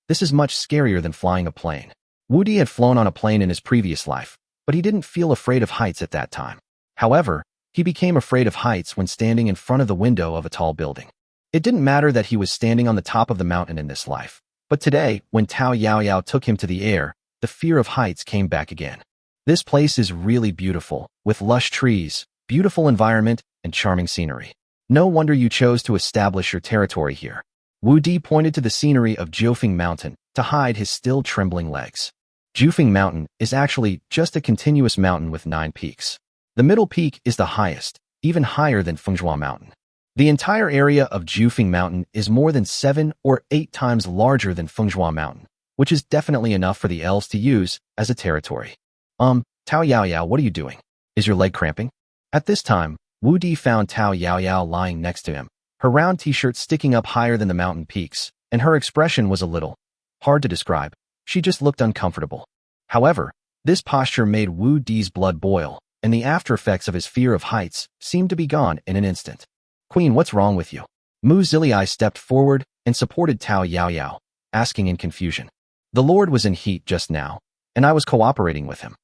This is much scarier than flying a plane. Wu Di had flown on a plane in his previous life, but he didn't feel afraid of heights at that time. However, he became afraid of heights when standing in front of the window of a tall building. It didn't matter that he was standing on the top of the mountain in this life, but today, when Tao Yaoyao took him to the air, the fear of heights came back again. This place is really beautiful, with lush trees, beautiful environment, and charming scenery. No wonder you chose to establish your territory here. Wu Di pointed to the scenery of Jufeng Mountain to hide his still trembling legs. Jufeng Mountain is actually just a continuous mountain with 9 peaks. The middle peak is the highest, even higher than Fenghua Mountain. The entire area of Jufeng Mountain is more than 7 or 8 times larger than Fenghua Mountain, which is definitely enough for the elves to use as a territory. Tao Yaoyao, what are you doing? Is your leg cramping? At this time, Wu Di found Tao Yaoyao lying next to him, her round t-shirt sticking up higher than the mountain peaks, and her expression was a little hard to describe. She just looked uncomfortable. However, this posture made Wu Di's blood boil, and the after effects of his fear of heights seemed to be gone in an instant. Queen, what's wrong with you? Mu Zili stepped forward and supported Tao Yaoyao, asking in confusion. The Lord was in heat just now, and I was cooperating with him.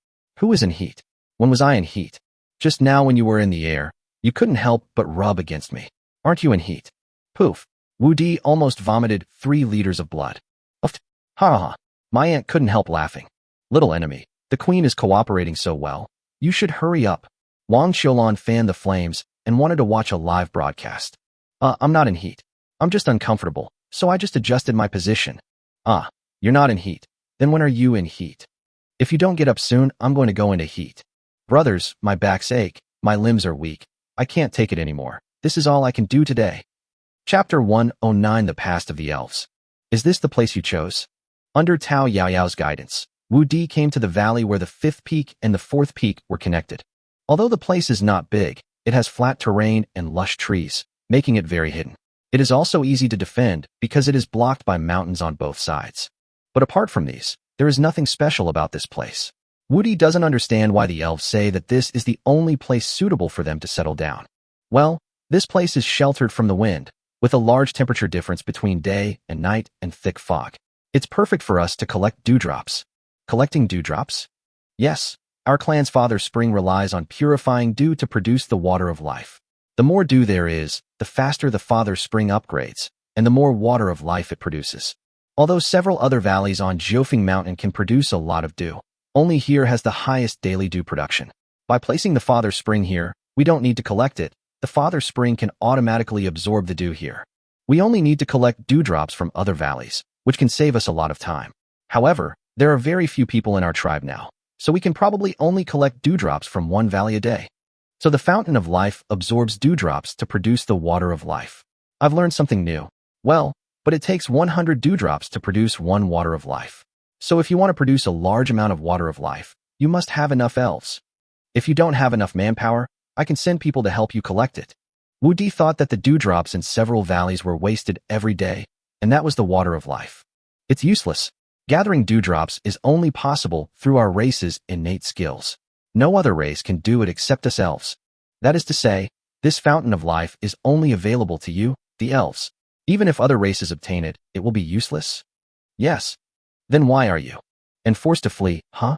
Who is in heat? When was I in heat? Just now when you were in the air, you couldn't help but rub against me. Aren't you in heat? Poof. Wu Di almost vomited 3 liters of blood. Uft. Ha ha. My aunt couldn't help laughing. Little enemy, the queen is cooperating so well. You should hurry up. Wang Qiulan fanned the flames and wanted to watch a live broadcast. I'm not in heat. I'm just uncomfortable, so I just adjusted my position. You're not in heat. Then when are you in heat? If you don't get up soon, I'm going to go into heat. Brothers, my back's ache, my limbs are weak. I can't take it anymore. This is all I can do today. Chapter 109 The Past of the Elves. Is this the place you chose? Under Tao Yaoyao's guidance, Wu Di came to the valley where the fifth peak and the fourth peak were connected. Although the place is not big, it has flat terrain and lush trees, making it very hidden. It is also easy to defend because it is blocked by mountains on both sides. But apart from these, there is nothing special about this place. Wu Di doesn't understand why the elves say that this is the only place suitable for them to settle down. Well, this place is sheltered from the wind, with a large temperature difference between day and night and thick fog. It's perfect for us to collect dewdrops. Collecting dewdrops? Yes, our clan's father spring relies on purifying dew to produce the water of life. The more dew there is, the faster the father spring upgrades, and the more water of life it produces. Although several other valleys on Jiufeng Mountain can produce a lot of dew, only here has the highest daily dew production. By placing the father spring here, we don't need to collect it. The father spring can automatically absorb the dew here. We only need to collect dewdrops from other valleys, which can save us a lot of time. However, there are very few people in our tribe now, so we can probably only collect dewdrops from one valley a day. So the fountain of life absorbs dewdrops to produce the water of life. I've learned something new. Well, but it takes 100 dewdrops to produce one water of life. So if you want to produce a large amount of water of life, you must have enough elves. If you don't have enough manpower, I can send people to help you collect it. Wu Di thought that the dewdrops in several valleys were wasted every day, and that was the water of life. It's useless. Gathering dewdrops is only possible through our race's innate skills. No other race can do it except us elves. That is to say, this fountain of life is only available to you, the elves. Even if other races obtain it, it will be useless? Yes. Then why are you? And forced to flee, huh?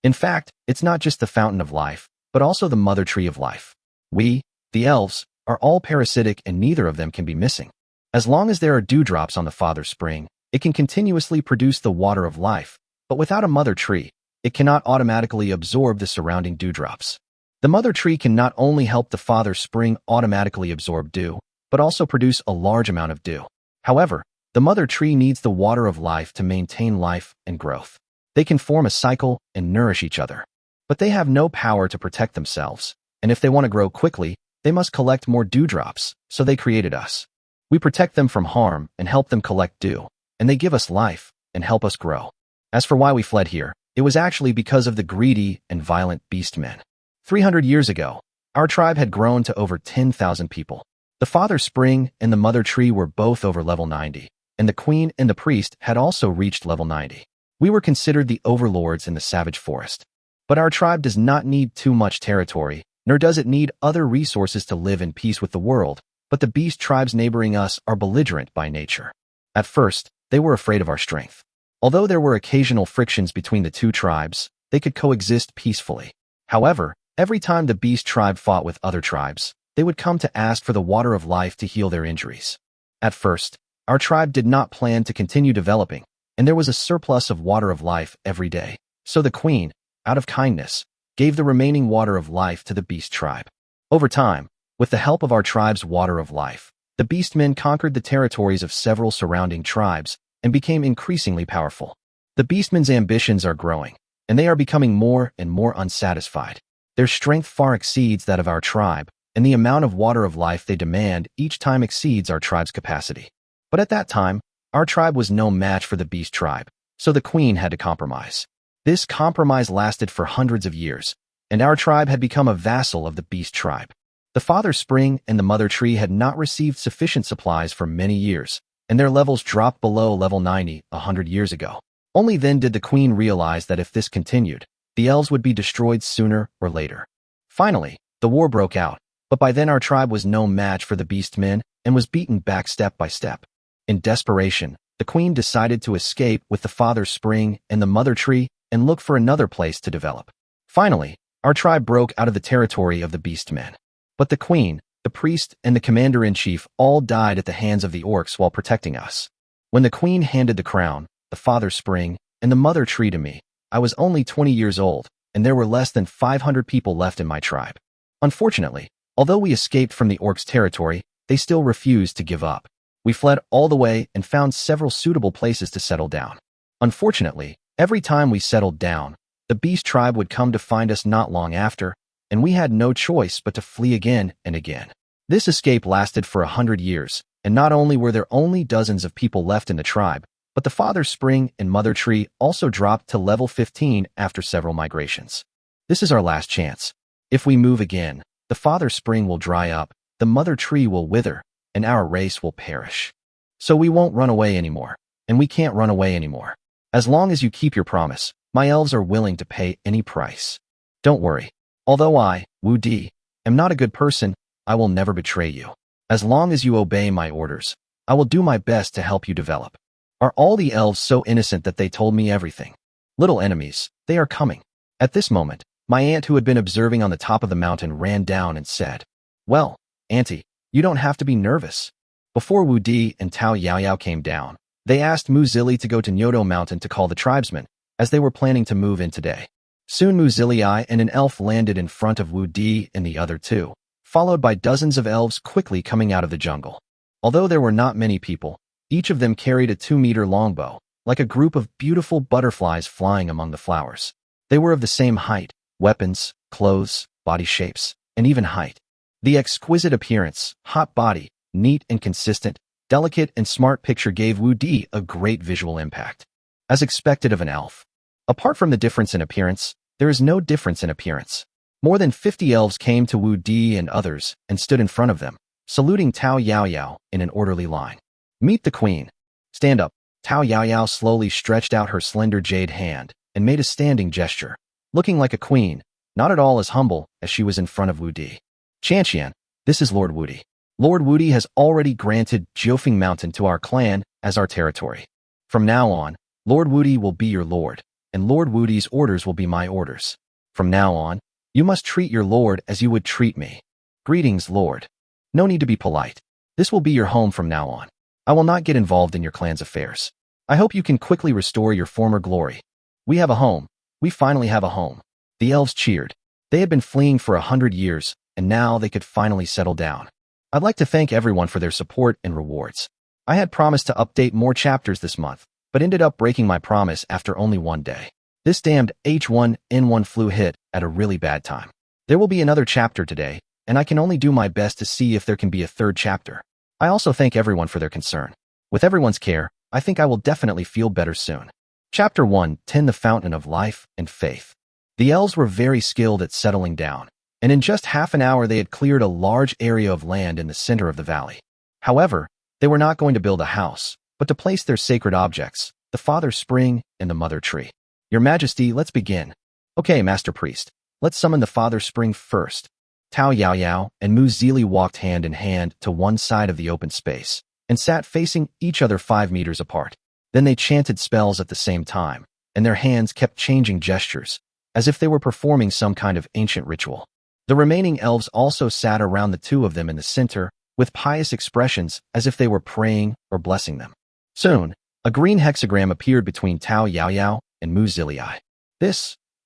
In fact, it's not just the fountain of life, but also the mother tree of life. We, the elves, are all parasitic and neither of them can be missing. As long as there are dewdrops on the father spring, it can continuously produce the water of life, but without a mother tree, it cannot automatically absorb the surrounding dewdrops. The mother tree can not only help the father spring automatically absorb dew, but also produce a large amount of dew. However, the mother tree needs the water of life to maintain life and growth. They can form a cycle and nourish each other. But they have no power to protect themselves, and if they want to grow quickly, they must collect more dewdrops, so they created us. We protect them from harm and help them collect dew, and they give us life and help us grow. As for why we fled here, it was actually because of the greedy and violent beastmen. 300 years ago, our tribe had grown to over 10,000 people. The father spring and the mother tree were both over level 90, and the queen and the priest had also reached level 90. We were considered the overlords in the savage forest. But our tribe does not need too much territory, nor does it need other resources to live in peace with the world, but the beast tribes neighboring us are belligerent by nature. At first, they were afraid of our strength. Although there were occasional frictions between the two tribes, they could coexist peacefully. However, every time the beast tribe fought with other tribes, they would come to ask for the water of life to heal their injuries. At first, our tribe did not plan to continue developing, and there was a surplus of water of life every day. So the queen, out of kindness, gave the remaining water of life to the beast tribe. Over time, with the help of our tribe's water of life, the beastmen conquered the territories of several surrounding tribes and became increasingly powerful. The beastmen's ambitions are growing, and they are becoming more and more unsatisfied. Their strength far exceeds that of our tribe, and the amount of water of life they demand each time exceeds our tribe's capacity. But at that time, our tribe was no match for the beast tribe, so the queen had to compromise. This compromise lasted for hundreds of years, and our tribe had become a vassal of the beast tribe. The father spring and the mother tree had not received sufficient supplies for many years, and their levels dropped below level 90 100 years ago. Only then did the queen realize that if this continued, the elves would be destroyed sooner or later. Finally, the war broke out, but by then our tribe was no match for the beastmen and was beaten back step by step. In desperation, the queen decided to escape with the father spring and the mother tree and look for another place to develop. Finally, our tribe broke out of the territory of the beastmen. But the queen, the priest, and the commander-in-chief all died at the hands of the orcs while protecting us. When the queen handed the crown, the father spring, and the mother tree to me, I was only 20 years old, and there were less than 500 people left in my tribe. Unfortunately, although we escaped from the orcs' territory, they still refused to give up. We fled all the way and found several suitable places to settle down. Unfortunately, every time we settled down, the beast tribe would come to find us not long after, and we had no choice but to flee again and again. This escape lasted for 100 years, and not only were there only dozens of people left in the tribe, But the father spring and mother tree also dropped to level 15 after several migrations. This is our last chance. If we move again, the father spring will dry up, the mother tree will wither, and our race will perish. So we won't run away anymore, and we can't run away anymore. As long as you keep your promise, my elves are willing to pay any price. Don't worry. Although I, Wu Di, am not a good person, I will never betray you. As long as you obey my orders, I will do my best to help you develop. Are all the elves so innocent that they told me everything? Little enemies, they are coming. At this moment, my aunt who had been observing on the top of the mountain ran down and said, "Well, Auntie, you don't have to be nervous." Before Wu Di and Tao Yaoyao came down, they asked Mu Zili to go to Nyoto Mountain to call the tribesmen, as they were planning to move in today. Soon Mu Zili and an elf landed in front of Wu Di and the other two, followed by dozens of elves quickly coming out of the jungle. Although there were not many people, each of them carried a 2-meter longbow, like a group of beautiful butterflies flying among the flowers. They were of the same height, weapons, clothes, body shapes, and even height. The exquisite appearance, hot body, neat and consistent, delicate and smart picture gave Wu Di a great visual impact. As expected of an elf. Apart from the difference in appearance, there is no difference in appearance. More than 50 elves came to Wu Di and others and stood in front of them, saluting Tao Yaoyao in an orderly line. "Meet the queen." "Stand up." Tao Yaoyao slowly stretched out her slender jade hand and made a standing gesture, looking like a queen, not at all as humble as she was in front of Wu Di. "Chanxian, this is Lord Wudi. Lord Wudi has already granted Jiufeng Mountain to our clan as our territory. From now on, Lord Wudi will be your lord, and Lord Wudi's orders will be my orders. From now on, you must treat your lord as you would treat me. Greetings, Lord. No need to be polite. This will be your home from now on. I will not get involved in your clan's affairs. I hope you can quickly restore your former glory. We have a home. We finally have a home." The elves cheered. They had been fleeing for 100 years, and now they could finally settle down. "I'd like to thank everyone for their support and rewards. I had promised to update more chapters this month, but ended up breaking my promise after only one day. This damned H1N1 flu hit at a really bad time. There will be another chapter today, and I can only do my best to see if there can be a third chapter. I also thank everyone for their concern. With everyone's care, I think I will definitely feel better soon." Chapter 1:10 The Fountain of Life and Faith. The elves were very skilled at settling down, and in just half an hour they had cleared a large area of land in the center of the valley. However, they were not going to build a house, but to place their sacred objects, the Father Spring and the Mother Tree. "Your Majesty, let's begin." "Okay, Master Priest, let's summon the Father Spring first." Tao Yaoyao and Mu Zili walked hand in hand to one side of the open space and sat facing each other 5 meters apart. Then they chanted spells at the same time, and their hands kept changing gestures, as if they were performing some kind of ancient ritual. The remaining elves also sat around the two of them in the center, with pious expressions as if they were praying or blessing them. Soon, a green hexagram appeared between Tao Yaoyao and Mu Zili.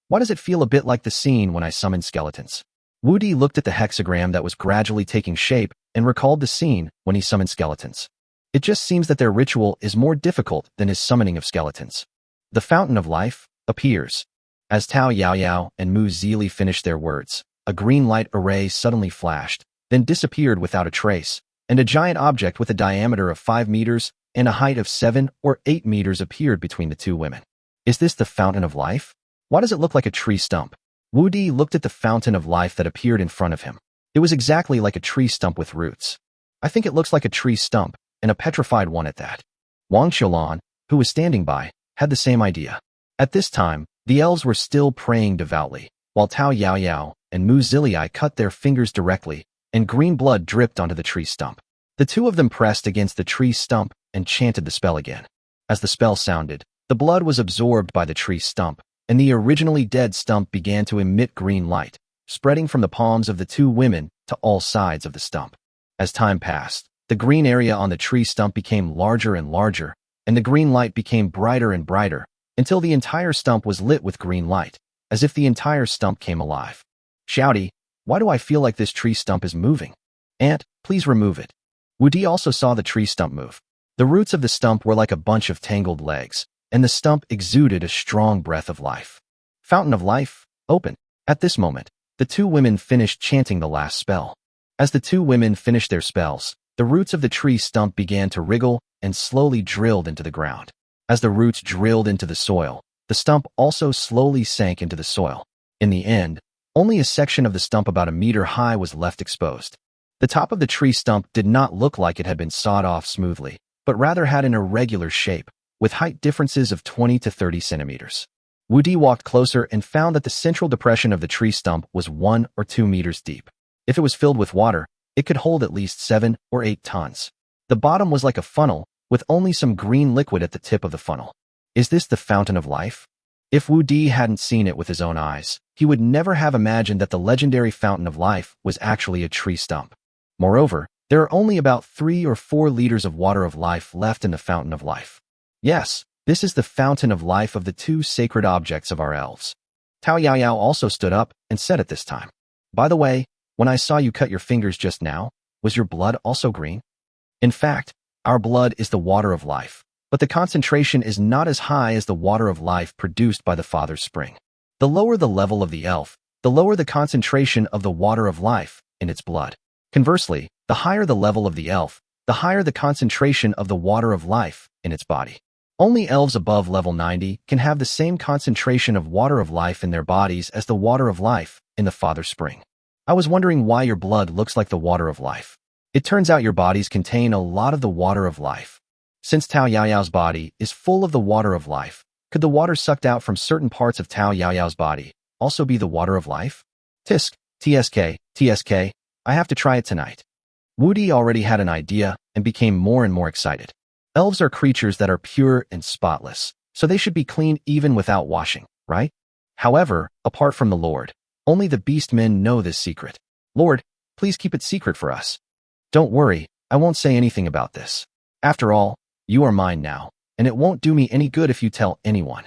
Why does it feel a bit like the scene when I summoned skeletons? Wu Di looked at the hexagram that was gradually taking shape and recalled the scene when he summoned skeletons. It just seems that their ritual is more difficult than his summoning of skeletons. The Fountain of Life appears. As Tao Yaoyao and Mu Zili finished their words, a green light array suddenly flashed, then disappeared without a trace, and a giant object with a diameter of 5 meters and a height of 7 or 8 meters appeared between the two women. "Is this the Fountain of Life? Why does it look like a tree stump?" Wu Di looked at the Fountain of Life that appeared in front of him. It was exactly like a tree stump with roots. "I think it looks like a tree stump, and a petrified one at that." Wang Qiulan, who was standing by, had the same idea. At this time, the elves were still praying devoutly, while Tao Yaoyao and Mu Zili cut their fingers directly, and green blood dripped onto the tree stump. The two of them pressed against the tree stump and chanted the spell again. As the spell sounded, the blood was absorbed by the tree stump, and the originally dead stump began to emit green light, spreading from the palms of the two women to all sides of the stump. As time passed, the green area on the tree stump became larger and larger, and the green light became brighter and brighter, until the entire stump was lit with green light, as if the entire stump came alive. "Shouty, why do I feel like this tree stump is moving? Aunt, please remove it." Wu Di also saw the tree stump move. The roots of the stump were like a bunch of tangled legs, and the stump exuded a strong breath of life. Fountain of Life, open. At this moment, the two women finished chanting the last spell. As the two women finished their spells, the roots of the tree stump began to wriggle and slowly drilled into the ground. As the roots drilled into the soil, the stump also slowly sank into the soil. In the end, only a section of the stump about a meter high was left exposed. The top of the tree stump did not look like it had been sawed off smoothly, but rather had an irregular shape, with height differences of 20 to 30 centimeters. Wudi walked closer and found that the central depression of the tree stump was 1 or 2 meters deep. If it was filled with water, it could hold at least 7 or 8 tons. The bottom was like a funnel, with only some green liquid at the tip of the funnel. Is this the fountain of life? If Wudi hadn't seen it with his own eyes, he would never have imagined that the legendary fountain of life was actually a tree stump. Moreover, there are only about 3 or 4 liters of water of life left in the fountain of life. Yes, this is the fountain of life of the 2 sacred objects of our elves. Tao Yaoyao also stood up and said at this time, "By the way, when I saw you cut your fingers just now, was your blood also green? In fact, our blood is the water of life, but the concentration is not as high as the water of life produced by the Father's spring. The lower the level of the elf, the lower the concentration of the water of life in its blood. Conversely, the higher the level of the elf, the higher the concentration of the water of life in its body. Only elves above level 90 can have the same concentration of water of life in their bodies as the water of life in the Father's spring. I was wondering why your blood looks like the water of life. It turns out your bodies contain a lot of the water of life. Since Tao Yaoyao's body is full of the water of life, could the water sucked out from certain parts of Tao Yaoyao's body also be the water of life? Tisk, TSK, I have to try it tonight." Wudi already had an idea and became more and more excited. Elves are creatures that are pure and spotless, so they should be clean even without washing, right? However, apart from the Lord, only the beast men know this secret. "Lord, please keep it secret for us." "Don't worry, I won't say anything about this. After all, you are mine now, and it won't do me any good if you tell anyone.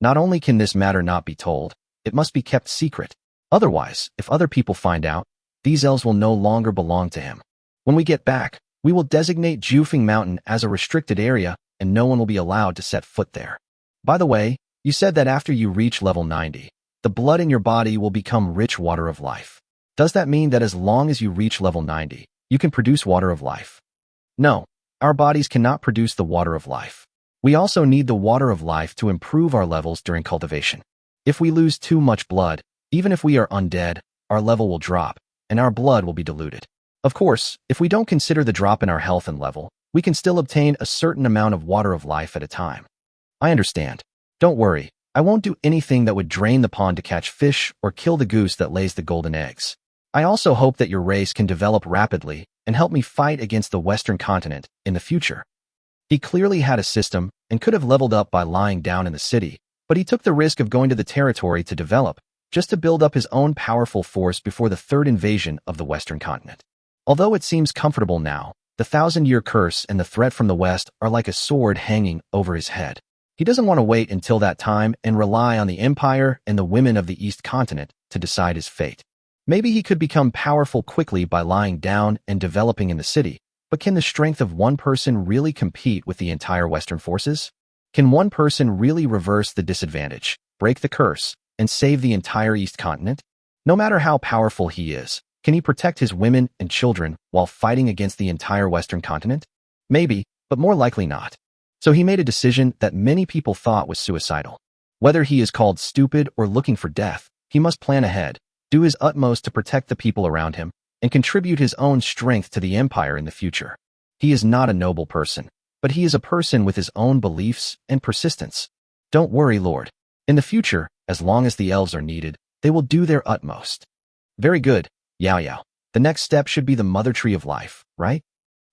Not only can this matter not be told, it must be kept secret. Otherwise, if other people find out, these elves will no longer belong to him. When we get back, we will designate Jufeng Mountain as a restricted area, and no one will be allowed to set foot there. By the way, you said that after you reach level 90, the blood in your body will become rich water of life. Does that mean that as long as you reach level 90, you can produce water of life?" "No, our bodies cannot produce the water of life. We also need the water of life to improve our levels during cultivation. If we lose too much blood, even if we are undead, our level will drop, and our blood will be diluted. Of course, if we don't consider the drop in our health and level, we can still obtain a certain amount of water of life at a time." "I understand. Don't worry, I won't do anything that would drain the pond to catch fish or kill the goose that lays the golden eggs. I also hope that your race can develop rapidly and help me fight against the Western continent in the future." He clearly had a system and could have leveled up by lying down in the city, but he took the risk of going to the territory to develop, just to build up his own powerful force before the third invasion of the Western continent. Although it seems comfortable now, the 1,000-year curse and the threat from the West are like a sword hanging over his head. He doesn't want to wait until that time and rely on the Empire and the women of the East continent to decide his fate. Maybe he could become powerful quickly by lying down and developing in the city, but can the strength of one person really compete with the entire Western forces? Can one person really reverse the disadvantage, break the curse, and save the entire East continent? No matter how powerful he is, can he protect his women and children while fighting against the entire Western continent? Maybe, but more likely not. So he made a decision that many people thought was suicidal. Whether he is called stupid or looking for death, he must plan ahead, do his utmost to protect the people around him, and contribute his own strength to the Empire in the future. He is not a noble person, but he is a person with his own beliefs and persistence. Don't worry, Lord. In the future, as long as the elves are needed, they will do their utmost. Very good, Yao Yao. The next step should be the Mother Tree of Life, right?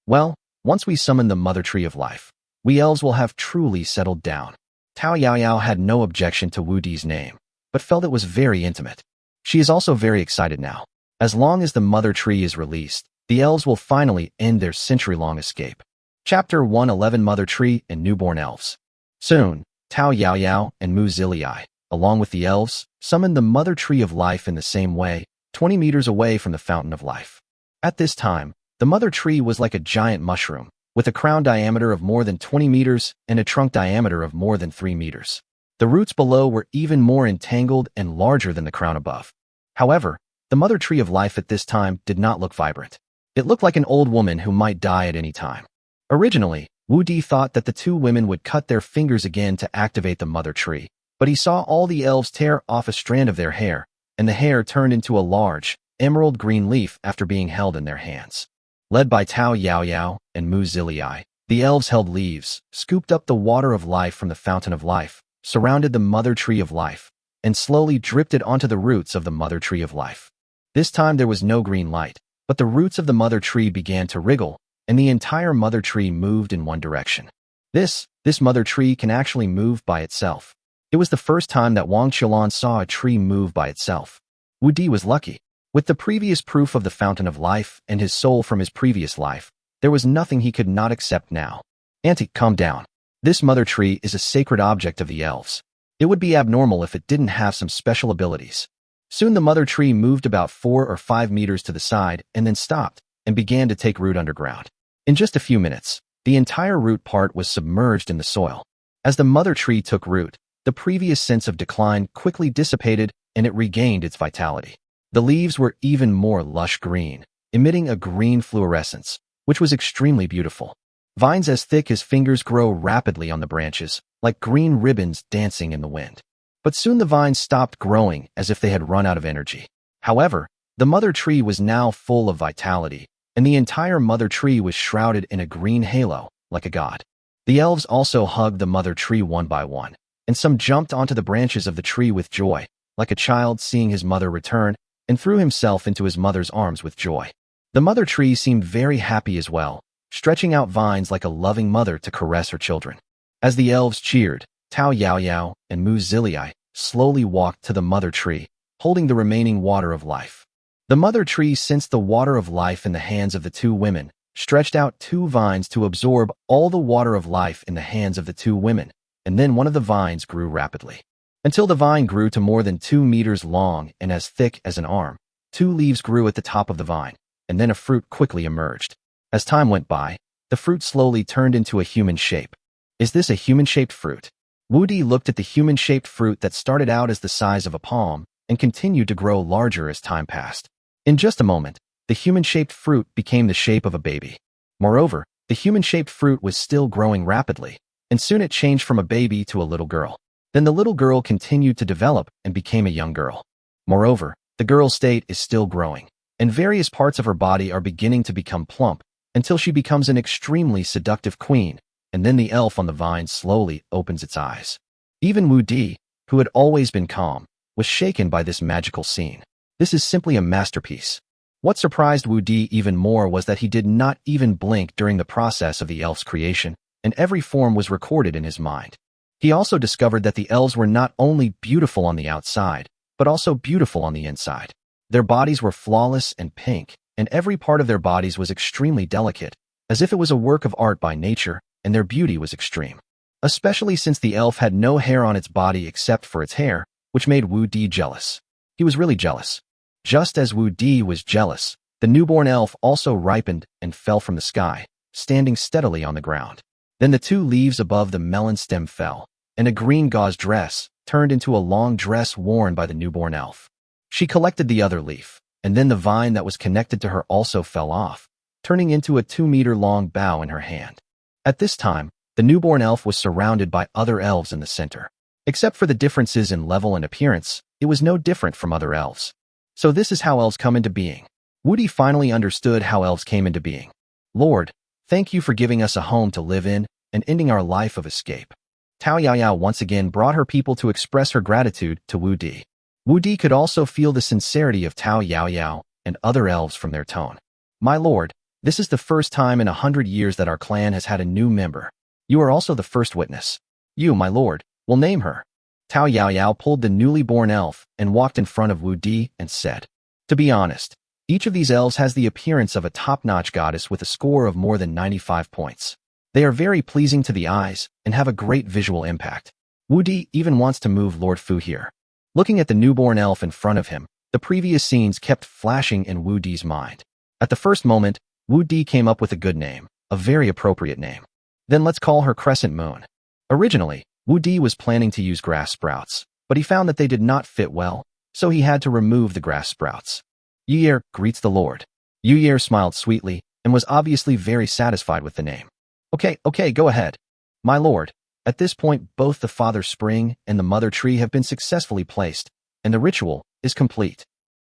Well, once we summon the Mother Tree of Life, we elves will have truly settled down. Tao Yao Yao had no objection to Wu Di's name, but felt it was very intimate. She is also very excited now. As long as the Mother Tree is released, the elves will finally end their century-long escape. Chapter 111 Mother Tree and Newborn Elves. Soon, Tao Yao Yao and Mu Ziliai, along with the elves, summoned the Mother Tree of Life in the same way, 20 meters away from the Fountain of Life. At this time, the Mother Tree was like a giant mushroom, with a crown diameter of more than 20 meters and a trunk diameter of more than 3 meters. The roots below were even more entangled and larger than the crown above. However, the Mother Tree of Life at this time did not look vibrant. It looked like an old woman who might die at any time. Originally, Wu Di thought that the two women would cut their fingers again to activate the mother tree, but he saw all the elves tear off a strand of their hair, and the hair turned into a large, emerald green leaf after being held in their hands. Led by Tao Yao Yao and Mu Zilei, the elves held leaves, scooped up the water of life from the fountain of life, surrounded the mother tree of life, and slowly dripped it onto the roots of the mother tree of life. This time there was no green light, but the roots of the mother tree began to wriggle, and the entire mother tree moved in one direction. This mother tree can actually move by itself. It was the first time that Wang Qiulan saw a tree move by itself. Wu Di was lucky. With the previous proof of the fountain of life and his soul from his previous life, there was nothing he could not accept now. Auntie, calm down. This mother tree is a sacred object of the elves. It would be abnormal if it didn't have some special abilities. Soon the mother tree moved about 4 or 5 meters to the side and then stopped and began to take root underground. In just a few minutes, the entire root part was submerged in the soil. As the mother tree took root, the previous sense of decline quickly dissipated and it regained its vitality. The leaves were even more lush green, emitting a green fluorescence, which was extremely beautiful. Vines as thick as fingers grow rapidly on the branches, like green ribbons dancing in the wind. But soon the vines stopped growing as if they had run out of energy. However, the mother tree was now full of vitality, and the entire mother tree was shrouded in a green halo, like a god. The elves also hugged the mother tree one by one, and some jumped onto the branches of the tree with joy, like a child seeing his mother return, and threw himself into his mother's arms with joy. The mother tree seemed very happy as well, stretching out vines like a loving mother to caress her children. As the elves cheered, Tao Yao Yao and Mu Zilei slowly walked to the mother tree, holding the remaining water of life. The mother tree sensed the water of life in the hands of the two women, stretched out 2 vines to absorb all the water of life in the hands of the 2 women, and then one of the vines grew rapidly, until the vine grew to more than 2 meters long and as thick as an arm. 2 leaves grew at the top of the vine, and then a fruit quickly emerged. As time went by, the fruit slowly turned into a human shape. Is this a human-shaped fruit? Wu Di looked at the human-shaped fruit that started out as the size of a palm and continued to grow larger as time passed. In just a moment, the human-shaped fruit became the shape of a baby. Moreover, the human-shaped fruit was still growing rapidly, and soon it changed from a baby to a little girl. Then the little girl continued to develop and became a young girl. Moreover, the girl's state is still growing, and various parts of her body are beginning to become plump until she becomes an extremely seductive queen, and then the elf on the vine slowly opens its eyes. Even Wu Di, who had always been calm, was shaken by this magical scene. This is simply a masterpiece. What surprised Wu Di even more was that he did not even blink during the process of the elf's creation, and every form was recorded in his mind. He also discovered that the elves were not only beautiful on the outside, but also beautiful on the inside. Their bodies were flawless and pink, and every part of their bodies was extremely delicate, as if it was a work of art by nature, and their beauty was extreme. Especially since the elf had no hair on its body except for its hair, which made Wu Di jealous. He was really jealous. Just as Wu Di was jealous, the newborn elf also ripened and fell from the sky, standing steadily on the ground. Then the 2 leaves above the melon stem fell, and a green gauze dress turned into a long dress worn by the newborn elf. She collected the other leaf, and then the vine that was connected to her also fell off, turning into a 2-meter-long bough in her hand. At this time, the newborn elf was surrounded by other elves in the center. Except for the differences in level and appearance, it was no different from other elves. So this is how elves come into being. Wu Di finally understood how elves came into being. Lord, thank you for giving us a home to live in and ending our life of escape. Tao Yao Yao once again brought her people to express her gratitude to Wu Di. Wu Di could also feel the sincerity of Tao Yao Yao and other elves from their tone. My lord, this is the first time in 100 years that our clan has had a new member. You are also the first witness. You, my lord, will name her. Tao Yao Yao pulled the newly born elf and walked in front of Wu Di and said, to be honest, each of these elves has the appearance of a top-notch goddess with a score of more than 95 points. They are very pleasing to the eyes and have a great visual impact. Wu Di even wants to move Lord Fu here. Looking at the newborn elf in front of him, the previous scenes kept flashing in Wu Di's mind. At the first moment, Wu Di came up with a good name, a very appropriate name. Then let's call her Crescent Moon. Originally, Wu Di was planning to use grass sprouts, but he found that they did not fit well, so he had to remove the grass sprouts. Yer greets the Lord. Yer smiled sweetly and was obviously very satisfied with the name. Okay, go ahead. My lord, at this point both the father spring and the mother tree have been successfully placed, and the ritual is complete.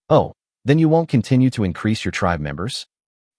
Oh, then you won't continue to increase your tribe members?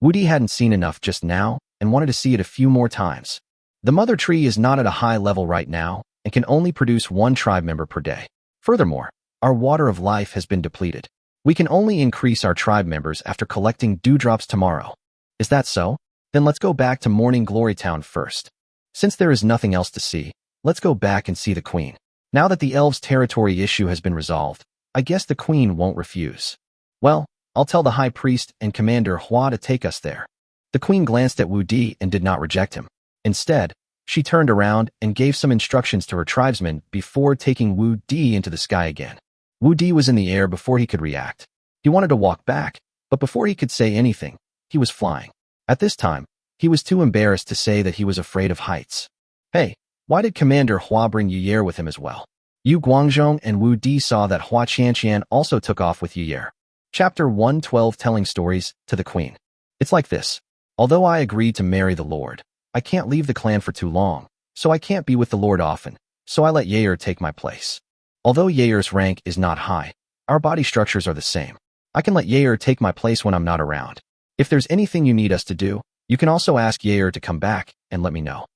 Woody hadn't seen enough just now and wanted to see it a few more times. The mother tree is not at a high level right now and can only produce one tribe member per day. Furthermore, our water of life has been depleted. We can only increase our tribe members after collecting dewdrops tomorrow. Is that so? Then let's go back to Morning Glory Town first. Since there is nothing else to see, let's go back and see the queen. Now that the elves' territory issue has been resolved, I guess the queen won't refuse. Well, I'll tell the high priest and Commander Hua to take us there. The queen glanced at Wu Di and did not reject him. Instead, she turned around and gave some instructions to her tribesmen before taking Wu Di into the sky again. Wu Di was in the air before he could react. He wanted to walk back, but before he could say anything, he was flying. At this time, he was too embarrassed to say that he was afraid of heights. Hey, why did Commander Hua bring Yu with him as well? Yu Guangzhong and Wu Di saw that Hua Qianqian also took off with Yu. Chapter 112 Telling Stories to the Queen. It's like this. Although I agreed to marry the Lord, I can't leave the clan for too long, so I can't be with the Lord often, so I let Yair take my place. Although Yair's rank is not high, our body structures are the same. I can let Yair take my place when I'm not around. If there's anything you need us to do, you can also ask Yair to come back and let me know.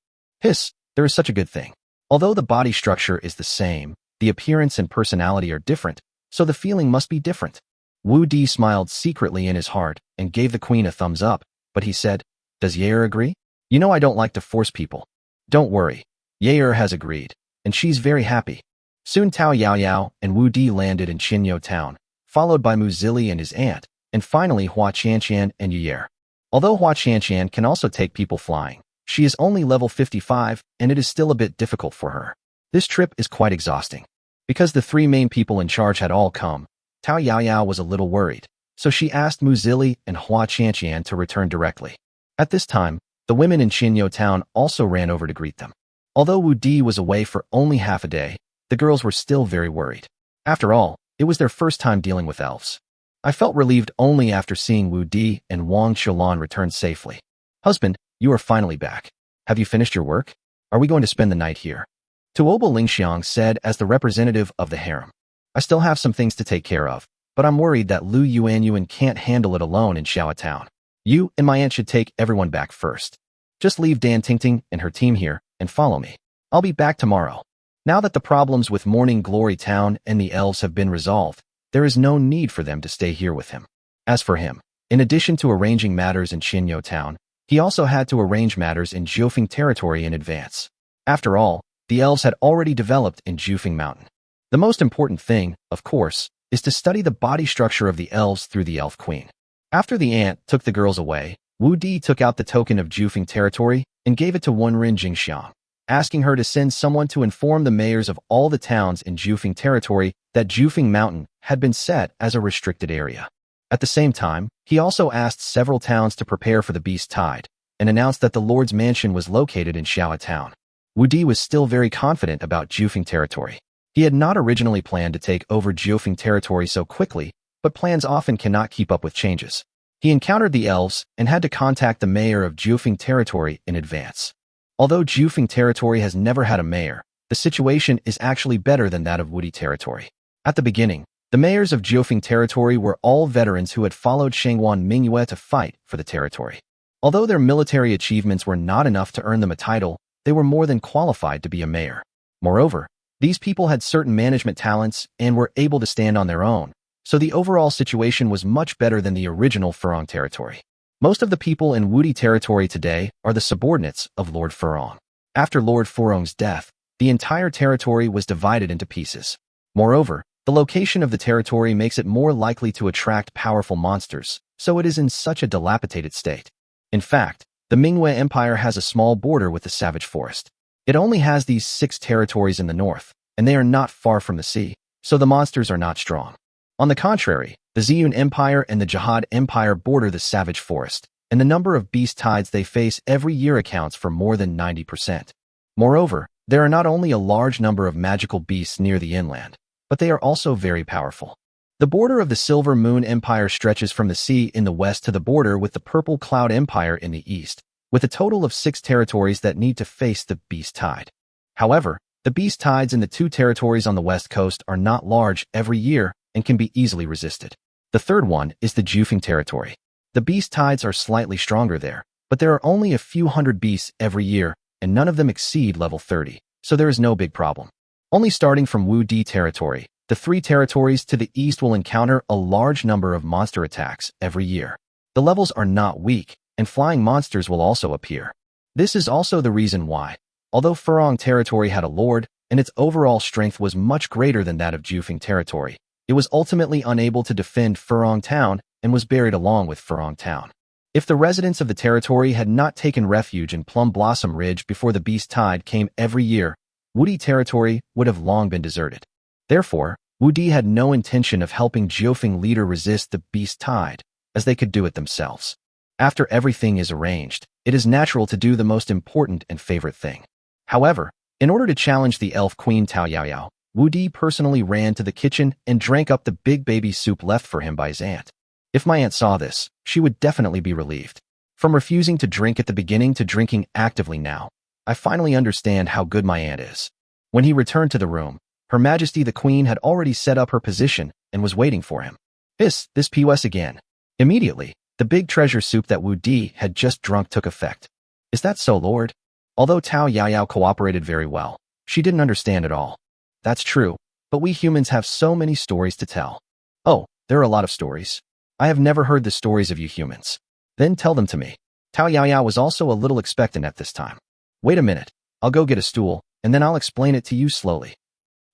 Hiss, there is such a good thing. Although the body structure is the same, the appearance and personality are different, so the feeling must be different. Wu Di smiled secretly in his heart and gave the queen a thumbs up, but he said, does Yair agree? You know I don't like to force people. Don't worry, Yair has agreed, and she's very happy. Soon Tao Yaoyao and Wu Di landed in Qinyo town, followed by Mu Zili and his aunt, and finally Hua Qianqian and Yair. Although Hua Qianqian can also take people flying, she is only level 55 and it is still a bit difficult for her. This trip is quite exhausting. Because the three main people in charge had all come, Tao Yaoyao was a little worried, so she asked Mu Zili and Hua Qianqian to return directly. At this time, the women in Qinyo town also ran over to greet them. Although Wu Di was away for only half a day, the girls were still very worried. After all, it was their first time dealing with elves. I felt relieved only after seeing Wu Di and Wang Qiulan return safely. Husband, you are finally back. Have you finished your work? Are we going to spend the night here? Tuoba Lingxiang said as the representative of the harem. I still have some things to take care of, but I'm worried that Lu Yuanyuan can't handle it alone in Xiao Town. You and my aunt should take everyone back first. Just leave Dan Tingting and her team here and follow me. I'll be back tomorrow. Now that the problems with Morning Glory Town and the elves have been resolved, there is no need for them to stay here with him. As for him, in addition to arranging matters in Qinyo Town, he also had to arrange matters in Jiufeng territory in advance. After all, the elves had already developed in Jiufeng Mountain. The most important thing, of course, is to study the body structure of the elves through the Elf Queen. After the aunt took the girls away, Wu Di took out the token of Jiufeng territory and gave it to Wenrin Jingxiang, asking her to send someone to inform the mayors of all the towns in Jiufeng territory that Jiufeng Mountain had been set as a restricted area. At the same time, he also asked several towns to prepare for the Beast Tide and announced that the Lord's mansion was located in Xiao Town. Wu Di was still very confident about Jiufeng territory. He had not originally planned to take over Jiufeng territory so quickly, but plans often cannot keep up with changes. He encountered the elves and had to contact the mayor of Jiufeng territory in advance. Although Jiufeng territory has never had a mayor, the situation is actually better than that of Wudi territory. At the beginning, the mayors of Jiufeng territory were all veterans who had followed Shangguan Mingyue to fight for the territory. Although their military achievements were not enough to earn them a title, they were more than qualified to be a mayor. Moreover, these people had certain management talents and were able to stand on their own, so the overall situation was much better than the original Furong territory. Most of the people in Wudi territory today are the subordinates of Lord Furong. After Lord Furong's death, the entire territory was divided into pieces. Moreover, the location of the territory makes it more likely to attract powerful monsters, so it is in such a dilapidated state. In fact, the Mingyue Empire has a small border with the Savage Forest. It only has these 6 territories in the north, and they are not far from the sea, so the monsters are not strong. On the contrary, the Ziyun Empire and the Jihad Empire border the Savage Forest, and the number of beast tides they face every year accounts for more than 90%. Moreover, there are not only a large number of magical beasts near the inland, but they are also very powerful. The border of the Silver Moon Empire stretches from the sea in the west to the border with the Purple Cloud Empire in the east, with a total of 6 territories that need to face the Beast Tide. However, the Beast Tides in the 2 territories on the west coast are not large every year and can be easily resisted. The third one is the Jufing territory. The Beast Tides are slightly stronger there, but there are only a few hundred beasts every year, and none of them exceed level 30, so there is no big problem. Only starting from Wu Di territory, the 3 territories to the east will encounter a large number of monster attacks every year. The levels are not weak, and flying monsters will also appear. This is also the reason why, although Furong territory had a lord, and its overall strength was much greater than that of Jufing territory, it was ultimately unable to defend Furong town and was buried along with Furong town. If the residents of the territory had not taken refuge in Plum Blossom Ridge before the Beast Tide came every year, Wudi territory would have long been deserted. Therefore, Wudi had no intention of helping Jiufeng leader resist the Beast Tide, as they could do it themselves. After everything is arranged, it is natural to do the most important and favorite thing. However, in order to challenge the elf queen Tao Yaoyao, Wudi personally ran to the kitchen and drank up the big baby soup left for him by his aunt. If my aunt saw this, she would definitely be relieved. From refusing to drink at the beginning to drinking actively now, I finally understand how good my aunt is. When he returned to the room, Her Majesty the Queen had already set up her position and was waiting for him. This POS again. Immediately, the big treasure soup that Wu Di had just drunk took effect. Is that so, Lord? Although Tao Yaoyao cooperated very well, she didn't understand at all. That's true, but we humans have so many stories to tell. Oh, there are a lot of stories. I have never heard the stories of you humans. Then tell them to me. Tao Yaoyao was also a little expectant at this time. Wait a minute, I'll go get a stool, and then I'll explain it to you slowly.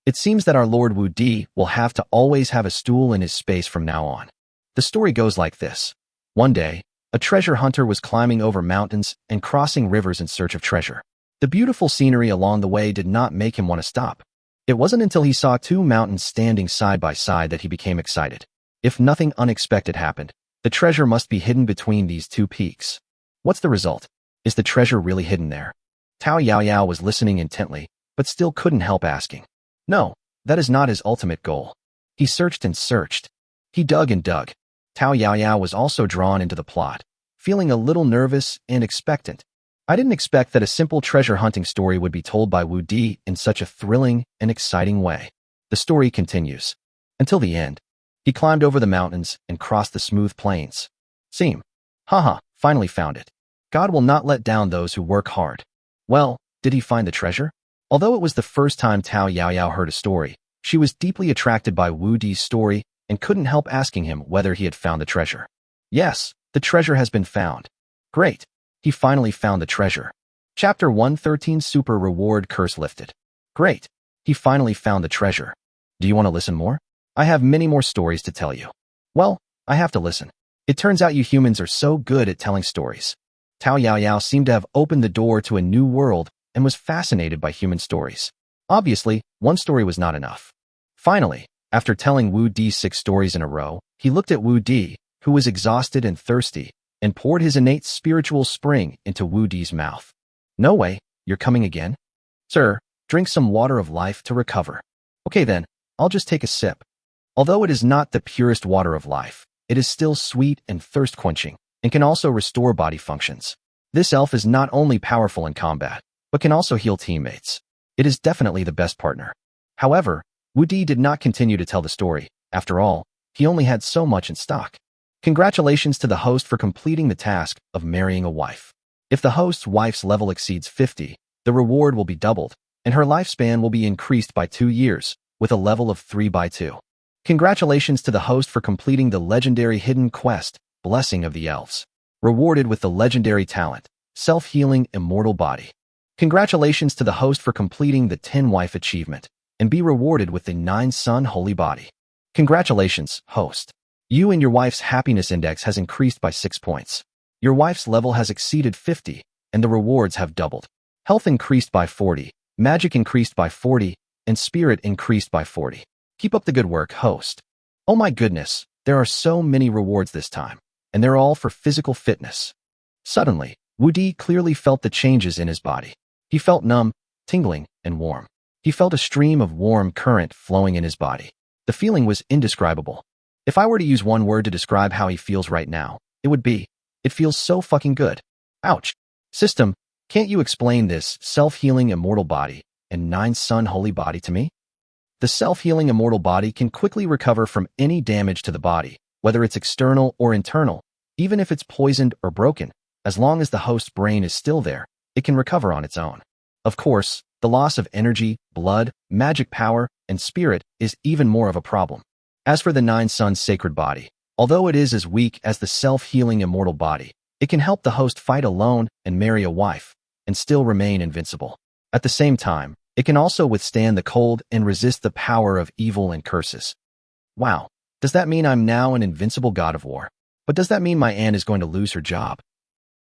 It seems that our Lord Wu Di will have to always have a stool in his space from now on. The story goes like this. One day, a treasure hunter was climbing over mountains and crossing rivers in search of treasure. The beautiful scenery along the way did not make him want to stop. It wasn't until he saw 2 mountains standing side by side that he became excited. If nothing unexpected happened, the treasure must be hidden between these 2 peaks. What's the result? Is the treasure really hidden there? Tao Yaoyao was listening intently, but still couldn't help asking. No, that is not his ultimate goal. He searched and searched. He dug and dug. Tao Yaoyao was also drawn into the plot, feeling a little nervous and expectant. I didn't expect that a simple treasure hunting story would be told by Wu Di in such a thrilling and exciting way. The story continues. Until the end, he climbed over the mountains and crossed the smooth plains. Haha, finally found it. God will not let down those who work hard. Well, did he find the treasure? Although it was the first time Tao Yaoyao heard a story, she was deeply attracted by Wu Di's story and couldn't help asking him whether he had found the treasure. Yes, the treasure has been found. Great. He finally found the treasure. Chapter 113 Super Reward Curse Lifted. Great. He finally found the treasure. Do you want to listen more? I have many more stories to tell you. Well, I have to listen. It turns out you humans are so good at telling stories. Tao Yaoyao seemed to have opened the door to a new world and was fascinated by human stories. Obviously, one story was not enough. Finally, after telling Wu Di 6 stories in a row, he looked at Wu Di, who was exhausted and thirsty, and poured his innate spiritual spring into Wu Di's mouth. No way, you're coming again? Sir, drink some water of life to recover. Okay then, I'll just take a sip. Although it is not the purest water of life, it is still sweet and thirst-quenching, and can also restore body functions. This elf is not only powerful in combat, but can also heal teammates. It is definitely the best partner. However, Wu Di did not continue to tell the story. After all, he only had so much in stock. Congratulations to the host for completing the task of marrying a wife. If the host's wife's level exceeds 50, the reward will be doubled, and her lifespan will be increased by 2 years, with a level of 3 by 2. Congratulations to the host for completing the legendary hidden quest, Blessing of the Elves. Rewarded with the legendary talent, Self-Healing Immortal Body. Congratulations to the host for completing the 10-wife achievement, and be rewarded with the 9-son Holy Body. Congratulations, host. You and your wife's happiness index has increased by 6 points. Your wife's level has exceeded 50, and the rewards have doubled. Health increased by 40, magic increased by 40, and spirit increased by 40. Keep up the good work, host. Oh my goodness, there are so many rewards this time, and they're all for physical fitness. Suddenly, Wu Di clearly felt the changes in his body. He felt numb, tingling, and warm. He felt a stream of warm current flowing in his body. The feeling was indescribable. If I were to use one word to describe how he feels right now, it would be, it feels so fucking good. Ouch. System, can't you explain this self-healing immortal body and nine-sun holy body to me? The self-healing immortal body can quickly recover from any damage to the body, whether it's external or internal, even if it's poisoned or broken. As long as the host's brain is still there, it can recover on its own. Of course, the loss of energy, blood, magic power, and spirit is even more of a problem. As for the nine-sun sacred body, although it is as weak as the self-healing immortal body, it can help the host fight alone and marry a wife, and still remain invincible. At the same time, it can also withstand the cold and resist the power of evil and curses. Wow, does that mean I'm now an invincible god of war? But does that mean my aunt is going to lose her job?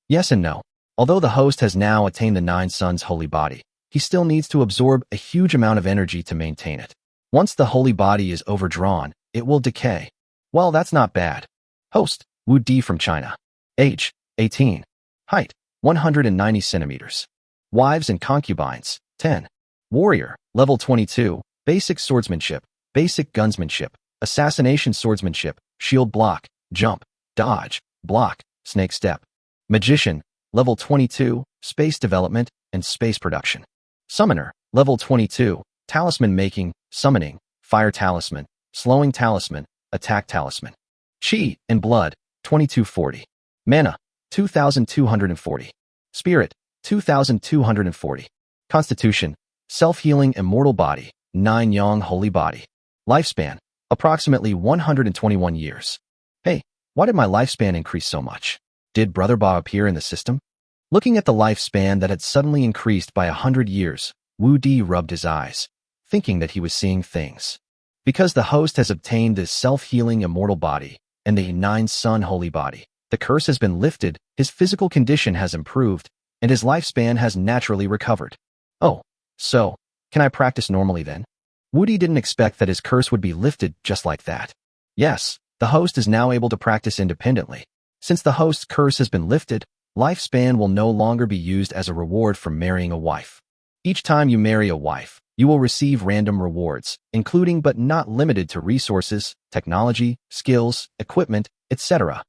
Yes and no. Although the host has now attained the nine suns holy body, he still needs to absorb a huge amount of energy to maintain it. Once the holy body is overdrawn, it will decay. Well, that's not bad. Host, Wu Di from China. Age, 18. Height, 190 centimeters. Wives and concubines, 10. Warrior, level 22, basic swordsmanship, basic gunsmanship, assassination swordsmanship, shield block, jump, dodge, block, snake step. Magician, level 22, space development and space production. Summoner, level 22, talisman making, summoning, fire talisman, slowing talisman, attack talisman. Chi and blood, 2240. Mana, 2240. Spirit, 2240. Constitution, self-healing immortal body, 9 yang holy body. Lifespan, approximately 121 years. Hey, why did my lifespan increase so much? Did Brother Ba appear in the system? Looking at the lifespan that had suddenly increased by 100 years, Wu Di rubbed his eyes, thinking that he was seeing things. Because the host has obtained this self-healing immortal body and the 9 sun holy body, the curse has been lifted, his physical condition has improved, and his lifespan has naturally recovered. Oh, so, can I practice normally then? Wu Di didn't expect that his curse would be lifted just like that. Yes, the host is now able to practice independently. Since the host's curse has been lifted, lifespan will no longer be used as a reward for marrying a wife. Each time you marry a wife, you will receive random rewards, including but not limited to resources, technology, skills, equipment, etc.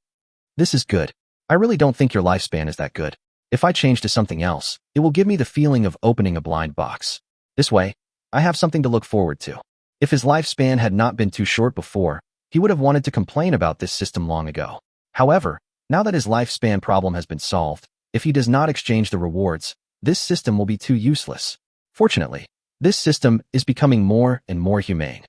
This is good. I really don't think your lifespan is that good. If I change to something else, it will give me the feeling of opening a blind box. This way, I have something to look forward to. If his lifespan had not been too short before, he would have wanted to complain about this system long ago. However, now that his lifespan problem has been solved, if he does not exchange the rewards, this system will be too useless. Fortunately, this system is becoming more and more humane.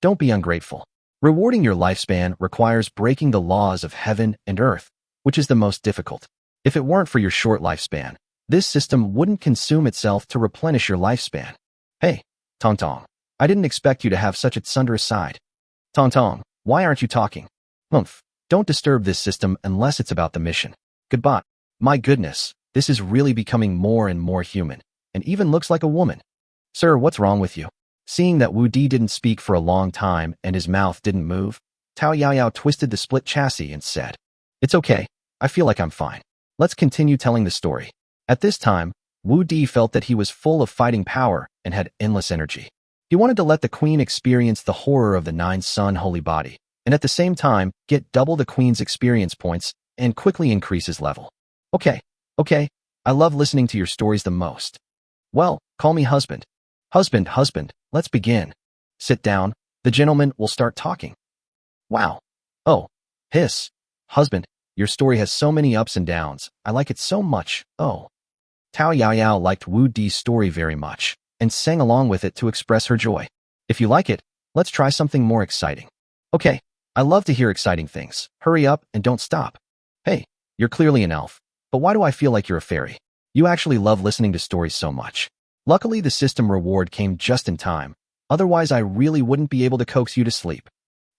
Don't be ungrateful. Rewarding your lifespan requires breaking the laws of heaven and earth, which is the most difficult. If it weren't for your short lifespan, this system wouldn't consume itself to replenish your lifespan. Hey, Tong Tong, I didn't expect you to have such a thunderous side. Tong Tong, why aren't you talking? Don't disturb this system unless it's about the mission. Goodbye. My goodness, this is really becoming more and more human, and even looks like a woman. Sir, what's wrong with you? Seeing that Wu Di didn't speak for a long time and his mouth didn't move, Tao Yaoyao twisted the split chassis and said, "It's okay, I feel like I'm fine. Let's continue telling the story." At this time, Wu Di felt that he was full of fighting power and had endless energy. He wanted to let the queen experience the horror of the 9 sun holy body, and at the same time, get double the queen's experience points and quickly increase his level. Okay, I love listening to your stories the most. Well, call me husband. Husband, let's begin. Sit down, the gentleman will start talking. Wow. Oh, hiss. Husband, your story has so many ups and downs, I like it so much, oh. Tao Yaoyao liked Wu Di's story very much, and sang along with it to express her joy. If you like it, let's try something more exciting. Okay, I love to hear exciting things. Hurry up and don't stop. Hey, you're clearly an elf, but why do I feel like you're a fairy? You actually love listening to stories so much. Luckily, the system reward came just in time. Otherwise, I really wouldn't be able to coax you to sleep.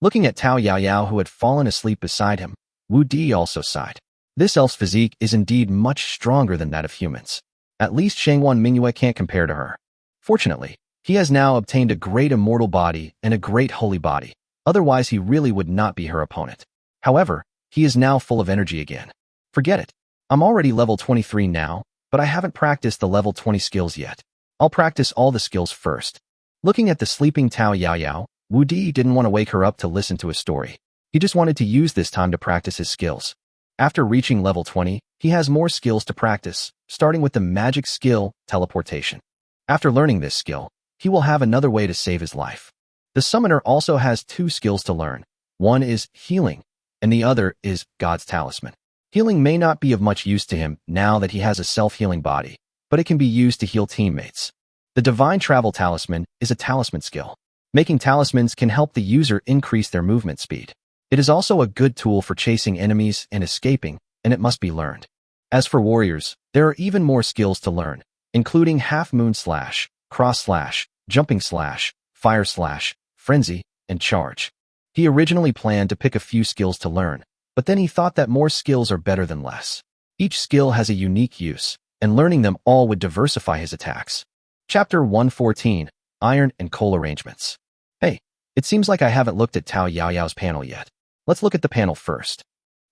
Looking at Tao Yaoyao, who had fallen asleep beside him, Wu Di also sighed. This elf's physique is indeed much stronger than that of humans. At least Shangwan Mingyue can't compare to her. Fortunately, he has now obtained a great immortal body and a great holy body. Otherwise, he really would not be her opponent. However, he is now full of energy again. Forget it. I'm already level 23 now, but I haven't practiced the level 20 skills yet. I'll practice all the skills first. Looking at the sleeping Tao Yaoyao, Wu Di didn't want to wake her up to listen to a story. He just wanted to use this time to practice his skills. After reaching level 20, he has more skills to practice, starting with the magic skill, teleportation. After learning this skill, he will have another way to save his life. The summoner also has two skills to learn. One is healing, and the other is God's talisman. Healing may not be of much use to him now that he has a self-healing body, but it can be used to heal teammates. The divine travel talisman is a talisman skill. Making talismans can help the user increase their movement speed. It is also a good tool for chasing enemies and escaping, and it must be learned. As for warriors, there are even more skills to learn, including half moon slash, cross slash, jumping slash, fire slash, frenzy, and charge. He originally planned to pick a few skills to learn, but then he thought that more skills are better than less. Each skill has a unique use, and learning them all would diversify his attacks. Chapter 114, Iron and Coal Arrangements. Hey, it seems like I haven't looked at Tao Yaoyao's panel yet. Let's look at the panel first.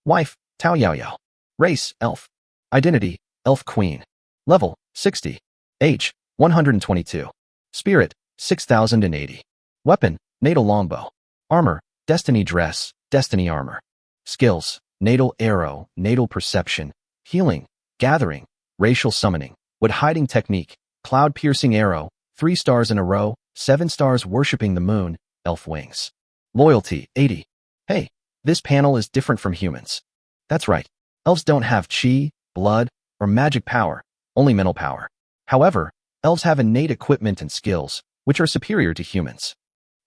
Wife, Tao Yaoyao. Race, Elf. Identity, Elf Queen. Level, 60. Age, 122. Spirit, 6080. Weapon, natal longbow. Armor, destiny dress, destiny armor. Skills, natal arrow, natal perception, healing, gathering, racial summoning, wood hiding technique, cloud piercing arrow, 3 stars in a row, 7 stars worshipping the moon, elf wings. Loyalty, 80. Hey, this panel is different from humans. That's right, elves don't have chi, blood, or magic power, only mental power. However, elves have innate equipment and skills, which are superior to humans.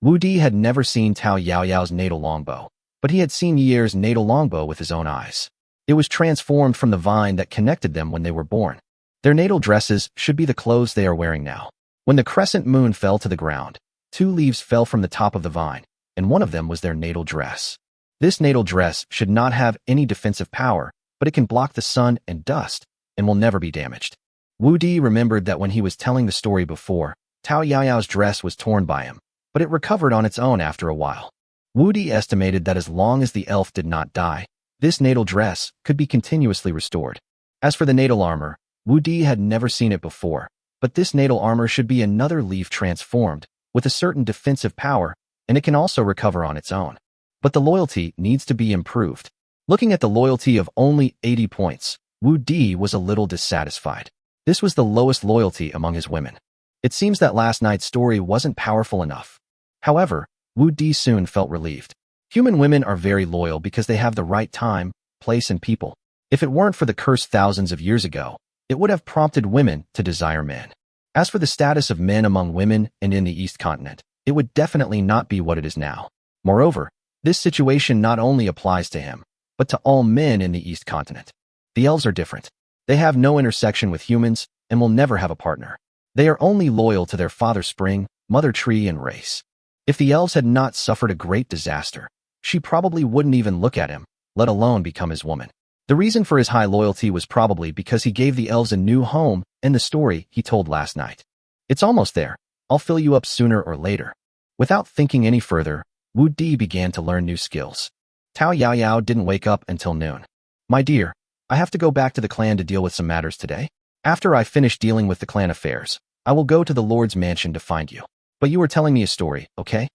Wu Di had never seen Tao Yaoyao's natal longbow, but he had seen Yeer's natal longbow with his own eyes. It was transformed from the vine that connected them when they were born. Their natal dresses should be the clothes they are wearing now. When the crescent moon fell to the ground, 2 leaves fell from the top of the vine, and one of them was their natal dress. This natal dress should not have any defensive power, but it can block the sun and dust, and will never be damaged. Wu Di remembered that when he was telling the story before, Tao Yaoyao's dress was torn by him, but it recovered on its own after a while. Wu Di estimated that as long as the elf did not die, this natal dress could be continuously restored. As for the natal armor, Wu Di had never seen it before, but this natal armor should be another leaf transformed, with a certain defensive power, and it can also recover on its own. But the loyalty needs to be improved. Looking at the loyalty of only 80 points, Wu Di was a little dissatisfied. This was the lowest loyalty among his women. It seems that last night's story wasn't powerful enough. However, Wu Di soon felt relieved. Human women are very loyal because they have the right time, place, and people. If it weren't for the curse thousands of years ago, it would have prompted women to desire men. As for the status of men among women and in the East Continent, it would definitely not be what it is now. Moreover, this situation not only applies to him, but to all men in the East Continent. The elves are different. They have no intersection with humans and will never have a partner. They are only loyal to their father spring, mother tree, and race. If the elves had not suffered a great disaster, she probably wouldn't even look at him, let alone become his woman. The reason for his high loyalty was probably because he gave the elves a new home in the story he told last night. It's almost there. I'll fill you up sooner or later. Without thinking any further, Wu Di began to learn new skills. Tao Yaoyao didn't wake up until noon. My dear, I have to go back to the clan to deal with some matters today. After I finish dealing with the clan affairs, I will go to the Lord's mansion to find you. But you were telling me a story, okay?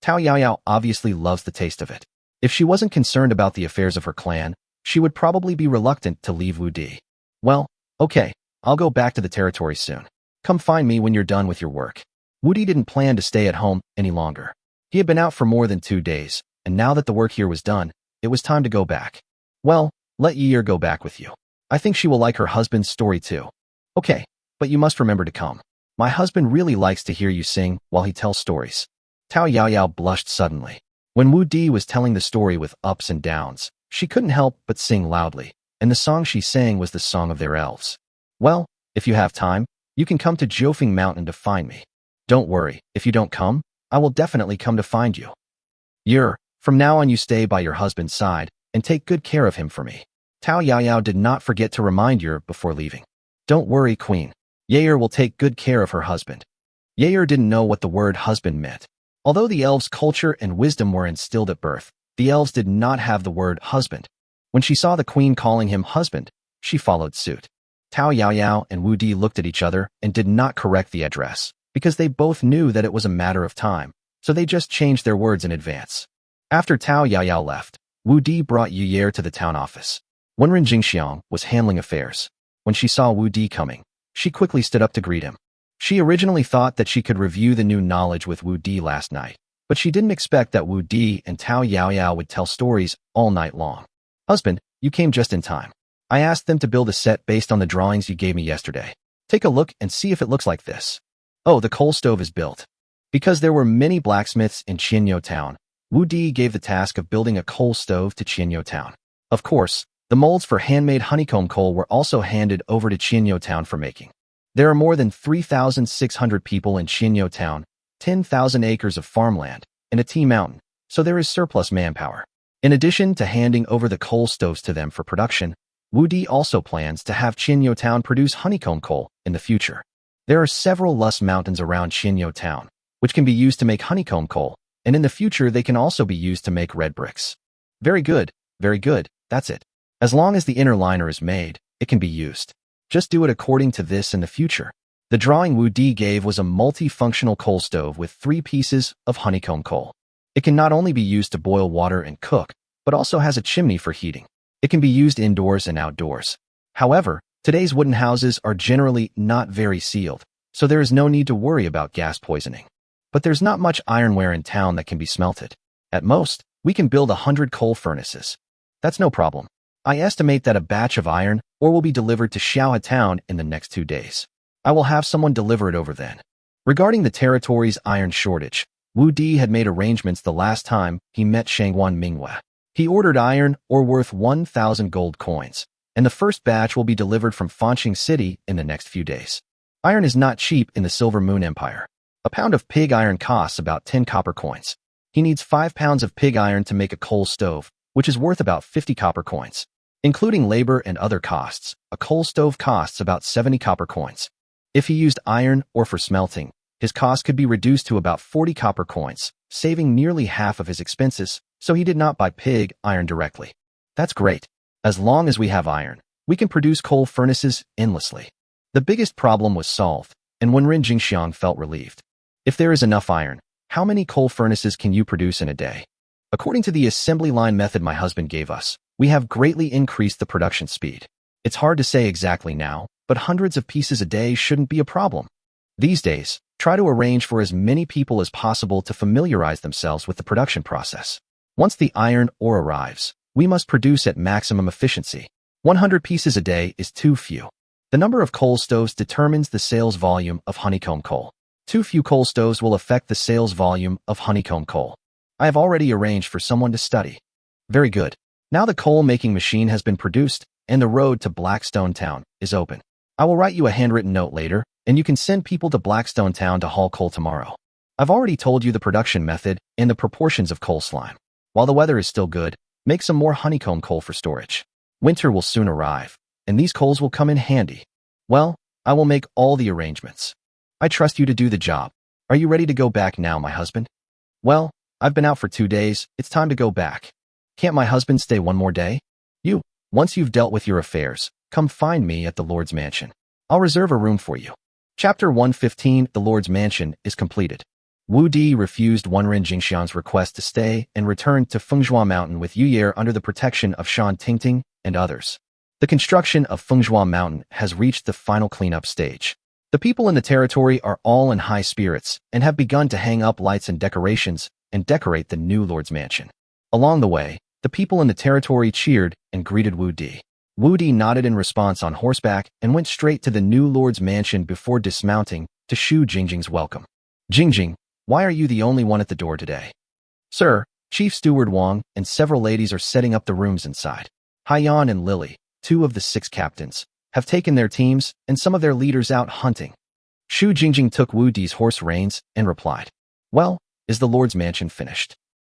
Tao Yaoyao obviously loves the taste of it. If she wasn't concerned about the affairs of her clan, she would probably be reluctant to leave Wu Di. Well, okay, I'll go back to the territory soon. Come find me when you're done with your work. Wu Di didn't plan to stay at home any longer. He had been out for more than 2 days, and now that the work here was done, it was time to go back. Well, let Yeer go back with you. I think she will like her husband's story too. Okay, but you must remember to come. My husband really likes to hear you sing while he tells stories. Tao Yaoyao blushed suddenly. When Wu Di was telling the story with ups and downs, she couldn't help but sing loudly, and the song she sang was the song of their elves. Well, if you have time, you can come to Jiufeng Mountain to find me. Don't worry, if you don't come, I will definitely come to find you. Yeer, from now on you stay by your husband's side, and take good care of him for me. Tao Yaoyao did not forget to remind Yeer before leaving. Don't worry, Queen. Yeer will take good care of her husband. Yeer didn't know what the word husband meant. Although the elves' culture and wisdom were instilled at birth, the elves did not have the word husband. When she saw the queen calling him husband, she followed suit. Tao Yaoyao and Wu Di looked at each other and did not correct the address, because they both knew that it was a matter of time, so they just changed their words in advance. After Tao Yaoyao left, Wu Di brought Yeer to the town office. Wenren Jingxiang was handling affairs. When she saw Wu Di coming, she quickly stood up to greet him. She originally thought that she could review the new knowledge with Wu Di last night, but she didn't expect that Wu Di and Tao Yaoyao would tell stories all night long. Husband, you came just in time. I asked them to build a set based on the drawings you gave me yesterday. Take a look and see if it looks like this. Oh, the coal stove is built. Because there were many blacksmiths in Qianyo Town, Wu Di gave the task of building a coal stove to Qianyo Town. Of course, the molds for handmade honeycomb coal were also handed over to Qianyo Town for making. There are more than 3,600 people in Qianyo Town, 10,000 acres of farmland, and a tea mountain, so there is surplus manpower. In addition to handing over the coal stoves to them for production, Wu Di also plans to have Qianyo Town produce honeycomb coal in the future. There are several lush mountains around Qianyo Town, which can be used to make honeycomb coal, and in the future they can also be used to make red bricks. Very good, that's it. As long as the inner liner is made, it can be used. Just do it according to this in the future. The drawing Wu Di gave was a multifunctional coal stove with 3 pieces of honeycomb coal. It can not only be used to boil water and cook, but also has a chimney for heating. It can be used indoors and outdoors. However, today's wooden houses are generally not very sealed, so there is no need to worry about gas poisoning. But there's not much ironware in town that can be smelted. At most, we can build 100 coal furnaces. That's no problem. I estimate that a batch of iron ore will be delivered to Xiaohe Town in the next 2 days. I will have someone deliver it over then. Regarding the territory's iron shortage, Wu Di had made arrangements the last time he met Shangguan Manhwa. He ordered iron ore worth 1,000 gold coins, and the first batch will be delivered from Fanqing City in the next few days. Iron is not cheap in the Silver Moon Empire. A pound of pig iron costs about 10 copper coins. He needs 5 pounds of pig iron to make a coal stove, which is worth about 50 copper coins. Including labor and other costs, a coal stove costs about 70 copper coins. If he used iron ore for smelting, his cost could be reduced to about 40 copper coins, saving nearly half of his expenses, so he did not buy pig iron directly. That's great. As long as we have iron, we can produce coal furnaces endlessly. The biggest problem was solved, and Wenren Jingxiang felt relieved. If there is enough iron, how many coal furnaces can you produce in a day? According to the assembly line method my husband gave us, we have greatly increased the production speed. It's hard to say exactly now, but hundreds of pieces a day shouldn't be a problem. These days, try to arrange for as many people as possible to familiarize themselves with the production process. Once the iron ore arrives, we must produce at maximum efficiency. 100 pieces a day is too few. The number of coal stoves determines the sales volume of honeycomb coal. Too few coal stoves will affect the sales volume of honeycomb coal. I have already arranged for someone to study. Very good. Now the coal-making machine has been produced, and the road to Blackstone Town is open. I will write you a handwritten note later, and you can send people to Blackstone Town to haul coal tomorrow. I've already told you the production method and the proportions of coal slime. While the weather is still good, make some more honeycomb coal for storage. Winter will soon arrive, and these coals will come in handy. Well, I will make all the arrangements. I trust you to do the job. Are you ready to go back now, my husband? Well, I've been out for 2 days, it's time to go back. Can't my husband stay one more day? Once you've dealt with your affairs, come find me at the Lord's Mansion. I'll reserve a room for you. Chapter 115, The Lord's Mansion, is completed. Wu Di refused Wenren Jingxiang's request to stay and returned to Fengzhua Mountain with Yu under the protection of Shan Tingting and others. The construction of Fengzhua Mountain has reached the final cleanup stage. The people in the territory are all in high spirits and have begun to hang up lights and decorations and decorate the new Lord's Mansion. Along the way, the people in the territory cheered and greeted Wu Di. Wu Di nodded in response on horseback and went straight to the new Lord's Mansion before dismounting to Shu Jingjing's welcome. Jingjing, why are you the only one at the door today? Sir, Chief Steward Wang and several ladies are setting up the rooms inside. Haiyan and Lily, 2 of the 6 captains, have taken their teams and some of their leaders out hunting. Shu Jingjing took Wu Di's horse reins and replied, Well, is the Lord's Mansion finished?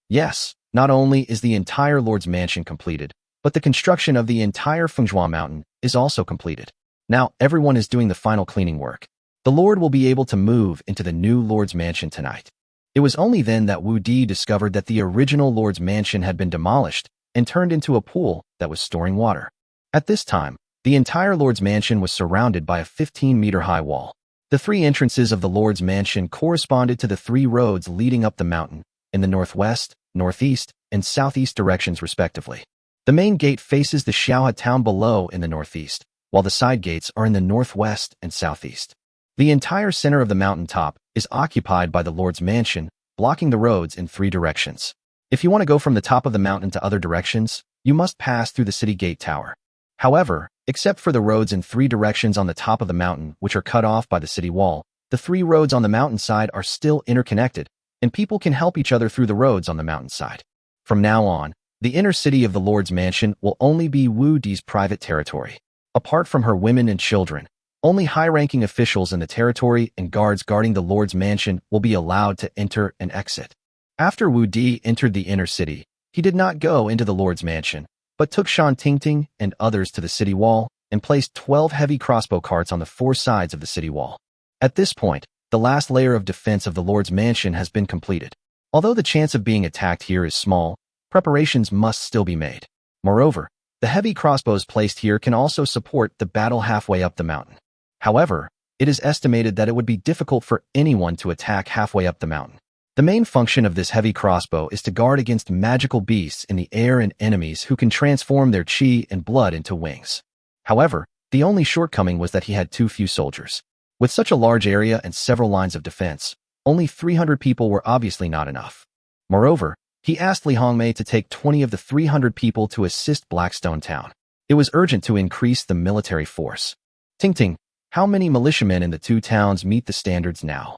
Yes, not only is the entire Lord's Mansion completed, but the construction of the entire Fengzhua Mountain is also completed. Now everyone is doing the final cleaning work. The Lord will be able to move into the new Lord's Mansion tonight. It was only then that Wu Di discovered that the original Lord's Mansion had been demolished and turned into a pool that was storing water. At this time, the entire Lord's Mansion was surrounded by a 15-meter-high wall. The 3 entrances of the Lord's Mansion corresponded to the 3 roads leading up the mountain, in the northwest, northeast, and southeast directions respectively. The main gate faces the Xiaohe town below in the northeast, while the side gates are in the northwest and southeast. The entire center of the mountaintop is occupied by the Lord's mansion, blocking the roads in 3 directions. If you want to go from the top of the mountain to other directions, you must pass through the city gate tower. However, except for the roads in 3 directions on the top of the mountain, which are cut off by the city wall, the 3 roads on the mountainside are still interconnected, and people can help each other through the roads on the mountainside. From now on, the inner city of the Lord's mansion will only be Wu Di's private territory. Apart from her women and children, only high-ranking officials in the territory and guards guarding the Lord's mansion will be allowed to enter and exit. After Wu Di entered the inner city, he did not go into the Lord's mansion, but took Shan Tingting and others to the city wall and placed 12 heavy crossbow carts on the 4 sides of the city wall. At this point, the last layer of defense of the Lord's mansion has been completed. Although the chance of being attacked here is small, preparations must still be made. Moreover, the heavy crossbows placed here can also support the battle halfway up the mountain. However, it is estimated that it would be difficult for anyone to attack halfway up the mountain. The main function of this heavy crossbow is to guard against magical beasts in the air and enemies who can transform their chi and blood into wings. However, the only shortcoming was that he had too few soldiers. With such a large area and several lines of defense, only 300 people were obviously not enough. Moreover, he asked Li Hongmei to take 20 of the 300 people to assist Blackstone Town. It was urgent to increase the military force. Tingting, how many militiamen in the 2 towns meet the standards now?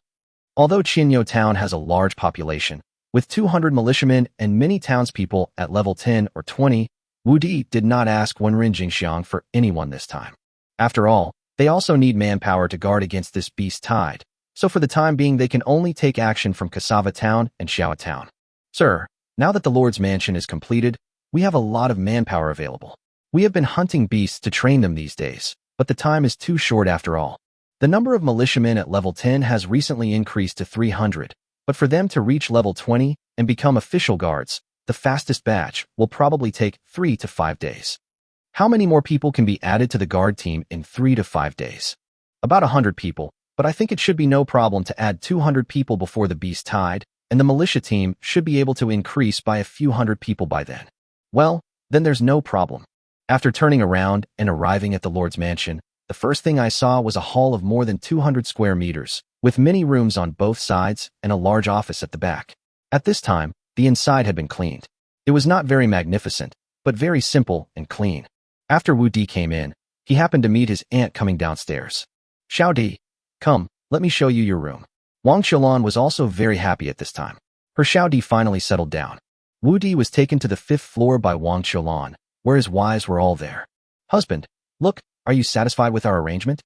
Although Qinyo Town has a large population, with 200 militiamen and many townspeople at level 10 or 20, Wu Di did not ask Wenren Jingxiang for anyone this time. After all, they also need manpower to guard against this beast tide, so for the time being they can only take action from Cassava Town and Xiao Town. Sir, now that the Lord's mansion is completed, we have a lot of manpower available. We have been hunting beasts to train them these days, but the time is too short after all. The number of militiamen at level 10 has recently increased to 300, but for them to reach level 20 and become official guards, the fastest batch will probably take 3 to 5 days. How many more people can be added to the guard team in 3 to 5 days? About 100 people, but I think it should be no problem to add 200 people before the beast tide, and the militia team should be able to increase by a few hundred people by then. Well, then there's no problem. After turning around and arriving at the Lord's mansion, the first thing I saw was a hall of more than 200 square meters, with many rooms on both sides and a large office at the back. At this time, the inside had been cleaned. It was not very magnificent, but very simple and clean. After Wu Di came in, he happened to meet his aunt coming downstairs. Xiao Di, come, let me show you your room. Wang Qiulan was also very happy at this time. Her Xiao Di finally settled down. Wu Di was taken to the 5th floor by Wang Qiulan, where his wives were all there. Husband, look, are you satisfied with our arrangement?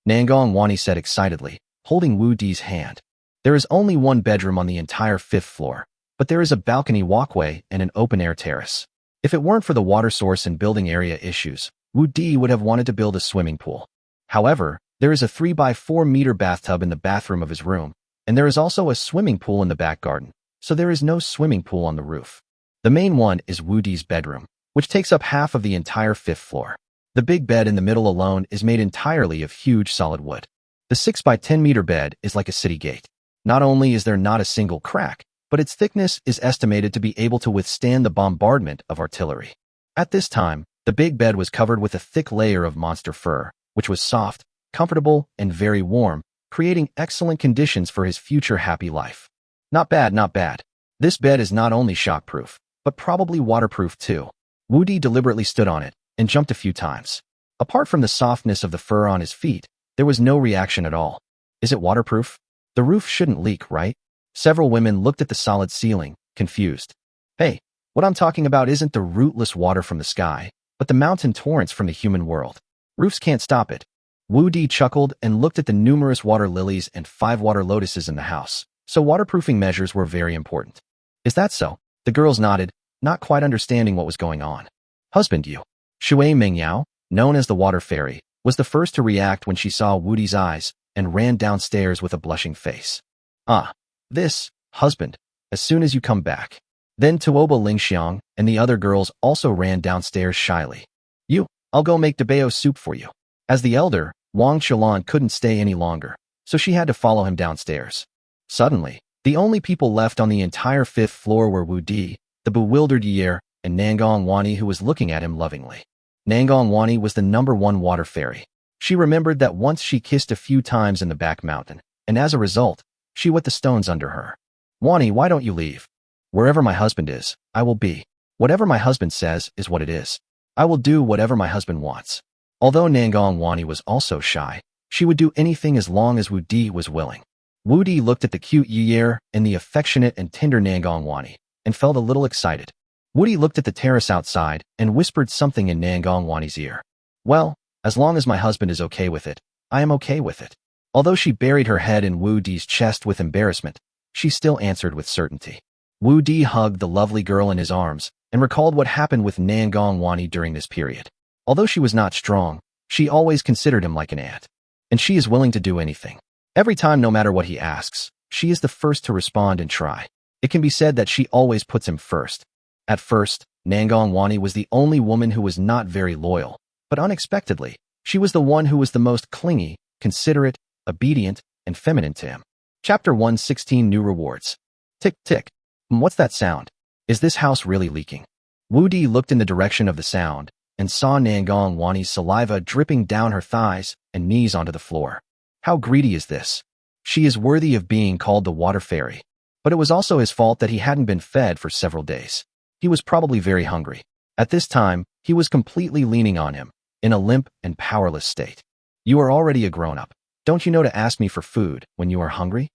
Nangong Wani said excitedly, holding Wu Di's hand. There is only 1 bedroom on the entire 5th floor, but there is a balcony walkway and an open-air terrace. If it weren't for the water source and building area issues, Wu Di would have wanted to build a swimming pool. However, there is a 3 by 4 meter bathtub in the bathroom of his room, and there is also a swimming pool in the back garden, so there is no swimming pool on the roof. The main one is Wu Di's bedroom, which takes up half of the entire 5th floor. The big bed in the middle alone is made entirely of huge solid wood. The 6 by 10 meter bed is like a city gate. Not only is there not a single crack, but its thickness is estimated to be able to withstand the bombardment of artillery. At this time, the big bed was covered with a thick layer of monster fur, which was soft, comfortable, and very warm, creating excellent conditions for his future happy life. Not bad, not bad. This bed is not only shockproof, but probably waterproof too. Wu Di deliberately stood on it and jumped a few times. Apart from the softness of the fur on his feet, there was no reaction at all. Is it waterproof? The roof shouldn't leak, right? Several women looked at the solid ceiling, confused. Hey, what I'm talking about isn't the rootless water from the sky, but the mountain torrents from the human world. Roofs can't stop it. Wu Di chuckled and looked at the numerous water lilies and 5 water lotuses in the house, so waterproofing measures were very important. Is that so? The girls nodded, not quite understanding what was going on. Husband, you. Shui Mingyao, known as the water fairy, was the first to react when she saw Wu Di's eyes and ran downstairs with a blushing face. Ah, this, husband, as soon as you come back. Then Tuoba Lingxiang and the other girls also ran downstairs shyly. You, I'll go make debao soup for you. As the elder, Wang Qiulan couldn't stay any longer, so she had to follow him downstairs. Suddenly, the only people left on the entire 5th floor were Wu Di, the bewildered Yi'er, and Nangong Wani, who was looking at him lovingly. Nangong Wani was the #1 water fairy. She remembered that once she kissed a few times in the back mountain, and as a result, she wet the stones under her. Wani, why don't you leave? Wherever my husband is, I will be. Whatever my husband says is what it is. I will do whatever my husband wants. Although Nangong Wani was also shy, she would do anything as long as Wu Di was willing. Wu Di looked at the cute Yi and the affectionate and tender Nangong Wani, and felt a little excited. Wu Di looked at the terrace outside and whispered something in Nangong Wani's ear. Well, as long as my husband is okay with it, I am okay with it. Although she buried her head in Wu Di's chest with embarrassment, she still answered with certainty. Wu Di hugged the lovely girl in his arms and recalled what happened with Nangong Wani during this period. Although she was not strong, she always considered him like an aunt. And she is willing to do anything. Every time, no matter what he asks, she is the first to respond and try. It can be said that she always puts him first. At first, Nangong Wani was the only woman who was not very loyal, but unexpectedly, she was the one who was the most clingy, considerate, obedient, and feminine to him. Chapter 116 New Rewards. Tick, tick. What's that sound? Is this house really leaking? Wu Di looked in the direction of the sound and saw Nangong Wani's saliva dripping down her thighs and knees onto the floor. How greedy is this? She is worthy of being called the water fairy. But it was also his fault that he hadn't been fed for several days. He was probably very hungry. At this time, he was completely leaning on him, in a limp and powerless state. You are already a grown-up. Don't you know to ask me for food when you are hungry?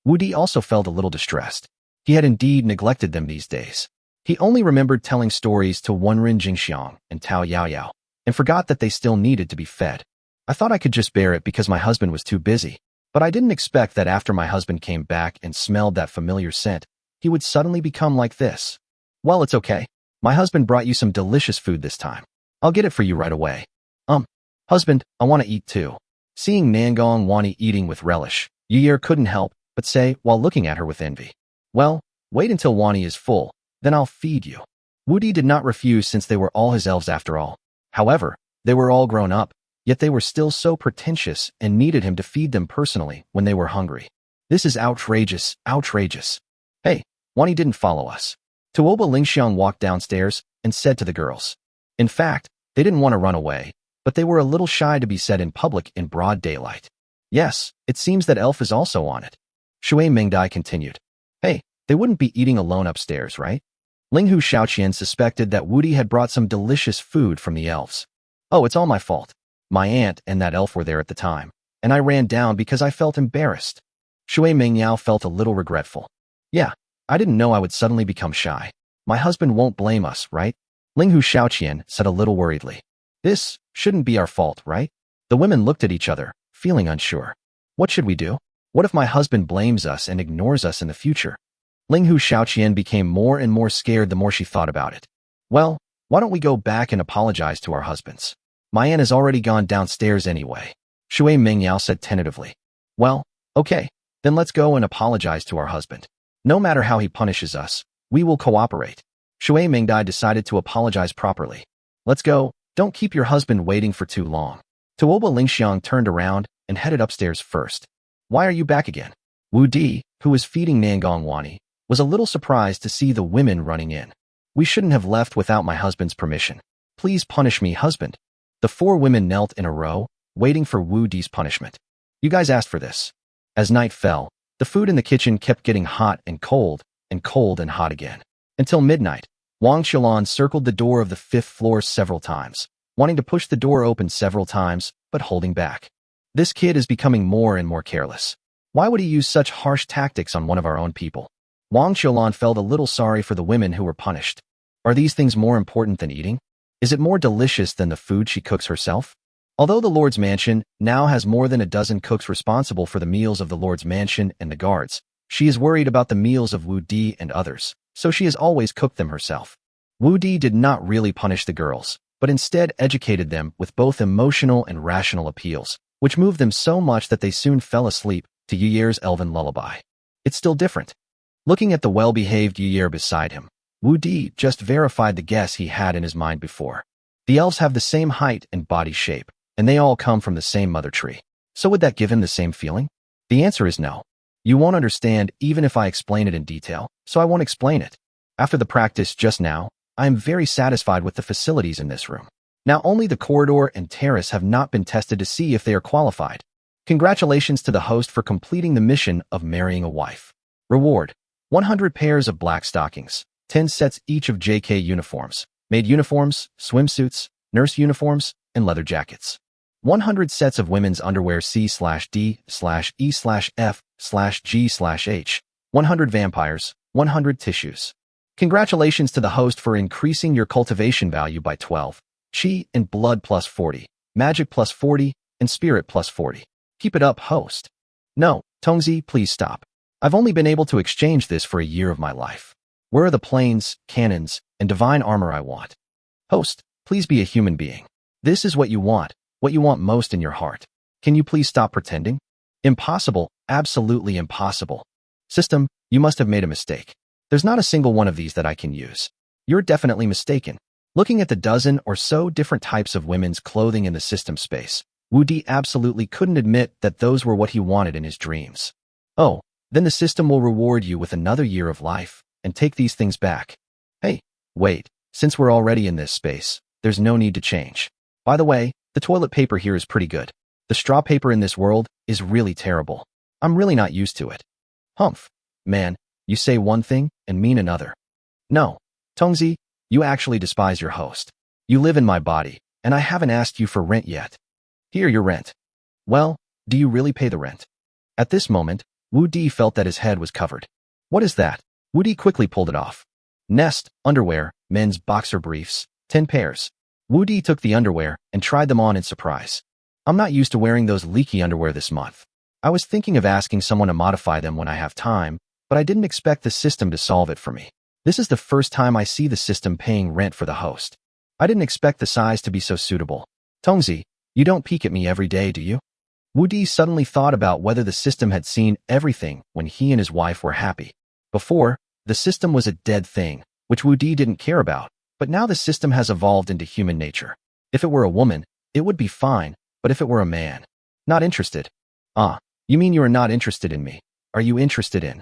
Wu Di also felt a little distressed. He had indeed neglected them these days. He only remembered telling stories to Wenrin Jingxiang and Tao Yaoyao, and forgot that they still needed to be fed. I thought I could just bear it because my husband was too busy, but I didn't expect that after my husband came back and smelled that familiar scent, he would suddenly become like this. Well, it's okay. My husband brought you some delicious food this time. I'll get it for you right away. Husband, I want to eat too. Seeing Nangong Wani eating with relish, Yi couldn't help but say while looking at her with envy. Well, wait until Wani is full, then I'll feed you. Wu Di did not refuse since they were all his elves after all. However, they were all grown up, yet they were still so pretentious and needed him to feed them personally when they were hungry. This is outrageous, outrageous. Hey, Wani didn't follow us. Tuoba Lingxiang walked downstairs and said to the girls. In fact, they didn't want to run away, but they were a little shy to be said in public in broad daylight. Yes, it seems that Elf is also on it. Shui Mingdai continued. Hey, they wouldn't be eating alone upstairs, right? Linghu Xiaoqian suspected that Wu Di had brought some delicious food from the elves. Oh, it's all my fault. My aunt and that elf were there at the time, and I ran down because I felt embarrassed. Shui Mingyao felt a little regretful. Yeah, I didn't know I would suddenly become shy. My husband won't blame us, right? Linghu Xiaoqian said a little worriedly. This shouldn't be our fault, right? The women looked at each other, feeling unsure. What should we do? What if my husband blames us and ignores us in the future? Linghu Xiaoqian became more and more scared the more she thought about it. Well, why don't we go back and apologize to our husbands? My aunt has already gone downstairs anyway. Shui Mingyao said tentatively. Well, okay, then let's go and apologize to our husband. No matter how he punishes us, we will cooperate. Shui Mingdai decided to apologize properly. Let's go, don't keep your husband waiting for too long. Tuoba Lingxiang turned around and headed upstairs first. Why are you back again? Wu Di, who was feeding Nangong Wani, was a little surprised to see the women running in. We shouldn't have left without my husband's permission. Please punish me, husband. The 4 women knelt in a row, waiting for Wu Di's punishment. You guys asked for this. As night fell, the food in the kitchen kept getting hot and cold and hot again. Until midnight, Wang Xiaolan circled the door of the 5th floor several times, wanting to push the door open several times, but holding back. This kid is becoming more and more careless. Why would he use such harsh tactics on one of our own people? Wang Xiaolan felt a little sorry for the women who were punished. Are these things more important than eating? Is it more delicious than the food she cooks herself? Although the Lord's mansion now has more than a dozen cooks responsible for the meals of the Lord's mansion and the guards, she is worried about the meals of Wu Di and others, so she has always cooked them herself. Wu Di did not really punish the girls, but instead educated them with both emotional and rational appeals, which moved them so much that they soon fell asleep to Yiyer's elven lullaby. It's still different. Looking at the well-behaved Yiyer beside him, Wu Di just verified the guess he had in his mind before. The elves have the same height and body shape, and they all come from the same mother tree. So would that give him the same feeling? The answer is no. You won't understand even if I explain it in detail, so I won't explain it. After the practice just now, I am very satisfied with the facilities in this room. Now only the corridor and terrace have not been tested to see if they are qualified. Congratulations to the host for completing the mission of marrying a wife. Reward: 100 pairs of black stockings, 10 sets each of JK uniforms, maid uniforms, swimsuits, nurse uniforms, and leather jackets. 100 sets of women's underwear C/D/E/F/G/H. 100 vampires, 100 tissues. Congratulations to the host for increasing your cultivation value by 12. Chi and blood plus 40, magic plus 40, and spirit plus 40. Keep it up, host. No, Tongzi, please stop. I've only been able to exchange this for a year of my life. Where are the planes, cannons, and divine armor I want? Host, please be a human being. This is what you want most in your heart. Can you please stop pretending? Impossible, absolutely impossible. System, you must have made a mistake. There's not a single one of these that I can use. You're definitely mistaken. Looking at the dozen or so different types of women's clothing in the system space, Wu Di absolutely couldn't admit that those were what he wanted in his dreams. Oh, then the system will reward you with another year of life, and take these things back. Hey, wait, since we're already in this space, there's no need to change. By the way, the toilet paper here is pretty good. The straw paper in this world is really terrible. I'm really not used to it. Humph. Man, you say one thing and mean another. No, Tongzi, you actually despise your host. You live in my body, and I haven't asked you for rent yet. Here, your rent. Well, do you really pay the rent? At this moment, Wu Di felt that his head was covered. What is that? Wu Di quickly pulled it off. Nest, underwear, men's boxer briefs, 10 pairs. Wu Di took the underwear and tried them on in surprise. I'm not used to wearing those leaky underwear this month. I was thinking of asking someone to modify them when I have time, but I didn't expect the system to solve it for me. This is the first time I see the system paying rent for the host. I didn't expect the size to be so suitable. Tongzi, you don't peek at me every day, do you? Wu Di suddenly thought about whether the system had seen everything when he and his wife were happy. Before, the system was a dead thing, which Wu Di didn't care about, but now the system has evolved into human nature. If it were a woman, it would be fine, but if it were a man, not interested. You mean you are not interested in me? Are you interested in?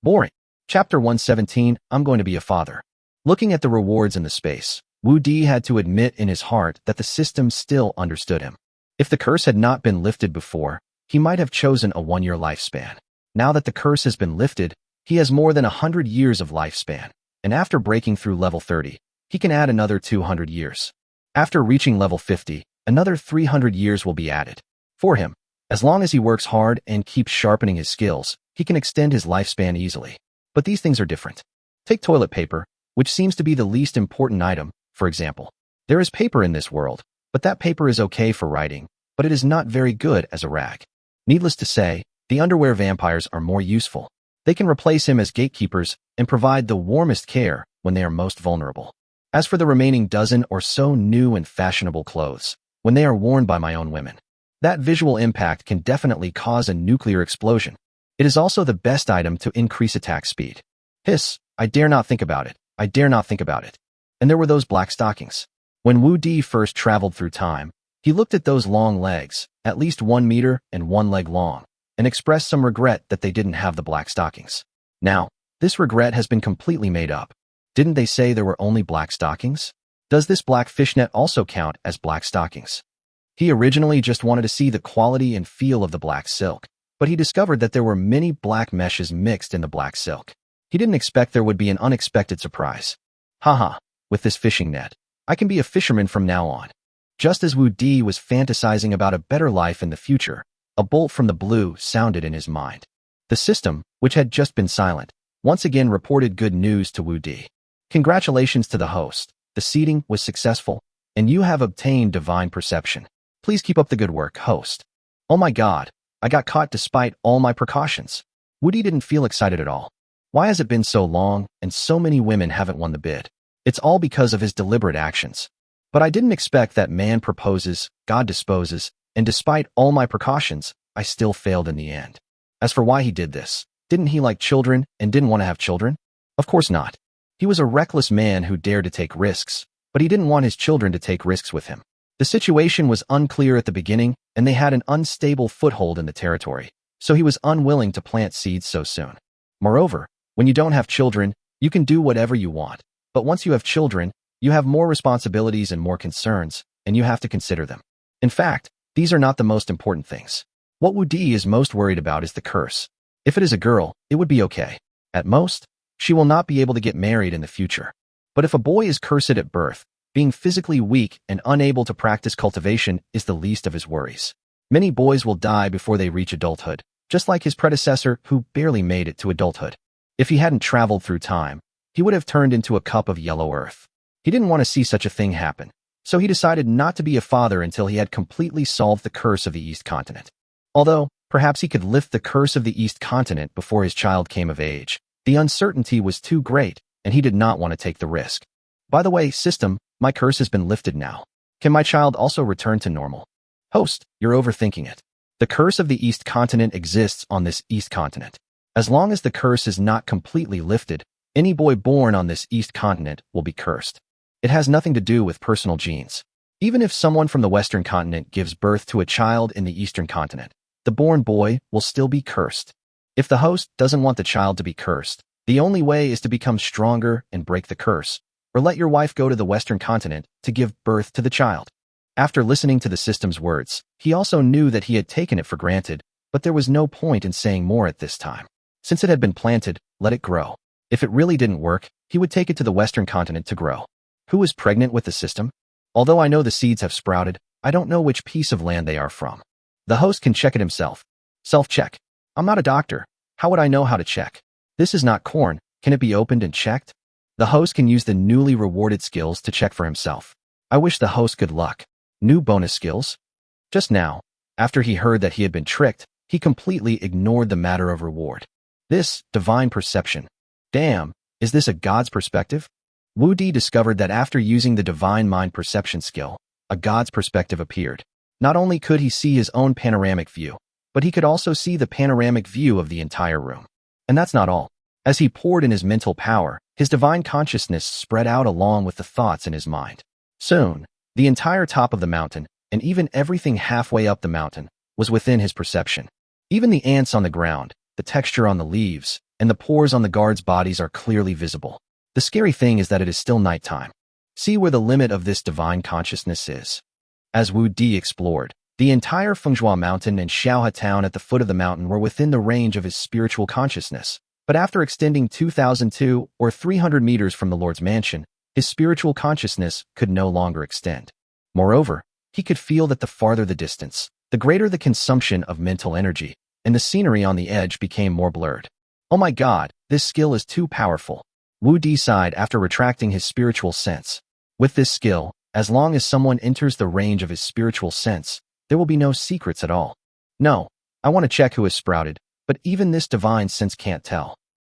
Boring. Chapter 117, I'm going to be a father. Looking at the rewards in the space, Wu Di had to admit in his heart that the system still understood him. If the curse had not been lifted before, he might have chosen a 1-year lifespan. Now that the curse has been lifted, he has more than 100 years of lifespan, and after breaking through level 30, he can add another 200 years. After reaching level 50, another 300 years will be added. For him, as long as he works hard and keeps sharpening his skills, he can extend his lifespan easily. But these things are different. Take toilet paper, which seems to be the least important item, for example. There is paper in this world, but that paper is okay for writing, but it is not very good as a rag. Needless to say, the underwear vampires are more useful. They can replace him as gatekeepers and provide the warmest care when they are most vulnerable. As for the remaining dozen or so new and fashionable clothes, when they are worn by my own women, that visual impact can definitely cause a nuclear explosion. It is also the best item to increase attack speed. Hiss, I dare not think about it. I dare not think about it. And there were those black stockings. When Wu Di first traveled through time, he looked at those long legs, at least 1 meter and 1 leg long, and expressed some regret that they didn't have the black stockings. Now, this regret has been completely made up. Didn't they say there were only black stockings? Does this black fishnet also count as black stockings? He originally just wanted to see the quality and feel of the black silk, but he discovered that there were many black meshes mixed in the black silk. He didn't expect there would be an unexpected surprise. Haha, with this fishing net, I can be a fisherman from now on. Just as Wu Di was fantasizing about a better life in the future, a bolt from the blue sounded in his mind. The system, which had just been silent, once again reported good news to Wu Di. Congratulations to the host. The seeding was successful, and you have obtained divine perception. Please keep up the good work, host. Oh my god, I got caught despite all my precautions. Wu Di didn't feel excited at all. Why has it been so long and so many women haven't won the bid? It's all because of his deliberate actions. But I didn't expect that man proposes, God disposes, and despite all my precautions, I still failed in the end. As for why he did this, didn't he like children and didn't want to have children? Of course not. He was a reckless man who dared to take risks, but he didn't want his children to take risks with him. The situation was unclear at the beginning, and they had an unstable foothold in the territory, so he was unwilling to plant seeds so soon. Moreover, when you don't have children, you can do whatever you want. But once you have children, you have more responsibilities and more concerns, and you have to consider them. In fact, these are not the most important things. What Wu Di is most worried about is the curse. If it is a girl, it would be okay. At most, she will not be able to get married in the future. But if a boy is cursed at birth, being physically weak and unable to practice cultivation is the least of his worries. Many boys will die before they reach adulthood, just like his predecessor who barely made it to adulthood. If he hadn't traveled through time, he would have turned into a cup of yellow earth. He didn't want to see such a thing happen, so he decided not to be a father until he had completely solved the curse of the East Continent. Although, perhaps he could lift the curse of the East Continent before his child came of age, the uncertainty was too great, and he did not want to take the risk. By the way, system, my curse has been lifted now. Can my child also return to normal? Host, you're overthinking it. The curse of the East Continent exists on this East Continent. As long as the curse is not completely lifted, any boy born on this East Continent will be cursed. It has nothing to do with personal genes. Even if someone from the Western Continent gives birth to a child in the Eastern Continent, the born boy will still be cursed. If the host doesn't want the child to be cursed, the only way is to become stronger and break the curse, or let your wife go to the Western Continent to give birth to the child. After listening to the system's words, he also knew that he had taken it for granted, but there was no point in saying more at this time. Since it had been planted, let it grow. If it really didn't work, he would take it to the Western Continent to grow. Who is pregnant with the system? Although I know the seeds have sprouted, I don't know which piece of land they are from. The host can check it himself. Self-check. I'm not a doctor. How would I know how to check? This is not corn. Can it be opened and checked? The host can use the newly rewarded skills to check for himself. I wish the host good luck. New bonus skills? Just now, after he heard that he had been tricked, he completely ignored the matter of reward. This divine perception. Damn, is this a god's perspective? Wu Di discovered that after using the divine mind perception skill, a god's perspective appeared. Not only could he see his own panoramic view, but he could also see the panoramic view of the entire room. And that's not all. As he poured in his mental power, his divine consciousness spread out along with the thoughts in his mind. Soon, the entire top of the mountain, and even everything halfway up the mountain, was within his perception. Even the ants on the ground, the texture on the leaves, and the pores on the guards' bodies are clearly visible. The scary thing is that it is still nighttime. See where the limit of this divine consciousness is. As Wu Di explored, the entire Fenghua Mountain and Xiaohe Town at the foot of the mountain were within the range of his spiritual consciousness. But after extending 2,002 or 300 meters from the Lord's mansion, his spiritual consciousness could no longer extend. Moreover, he could feel that the farther the distance, the greater the consumption of mental energy, and the scenery on the edge became more blurred. Oh my god, this skill is too powerful. Wu Di sighed after retracting his spiritual sense. With this skill, as long as someone enters the range of his spiritual sense, there will be no secrets at all. No, I want to check who has sprouted, but even this divine sense can't tell.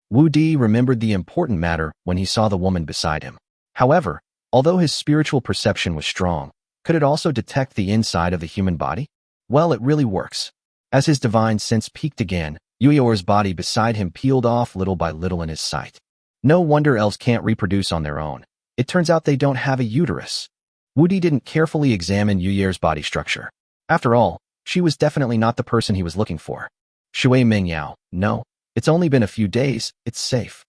Wu Di remembered the important matter when he saw the woman beside him. However, although his spiritual perception was strong, could it also detect the inside of the human body? Well, it really works. As his divine sense peaked again, Yuyor's body beside him peeled off little by little in his sight. No wonder elves can't reproduce on their own. It turns out they don't have a uterus. Wu Di didn't carefully examine Yuyor's body structure. After all, she was definitely not the person he was looking for. Shui Mingyao, no, it's only been a few days, it's safe.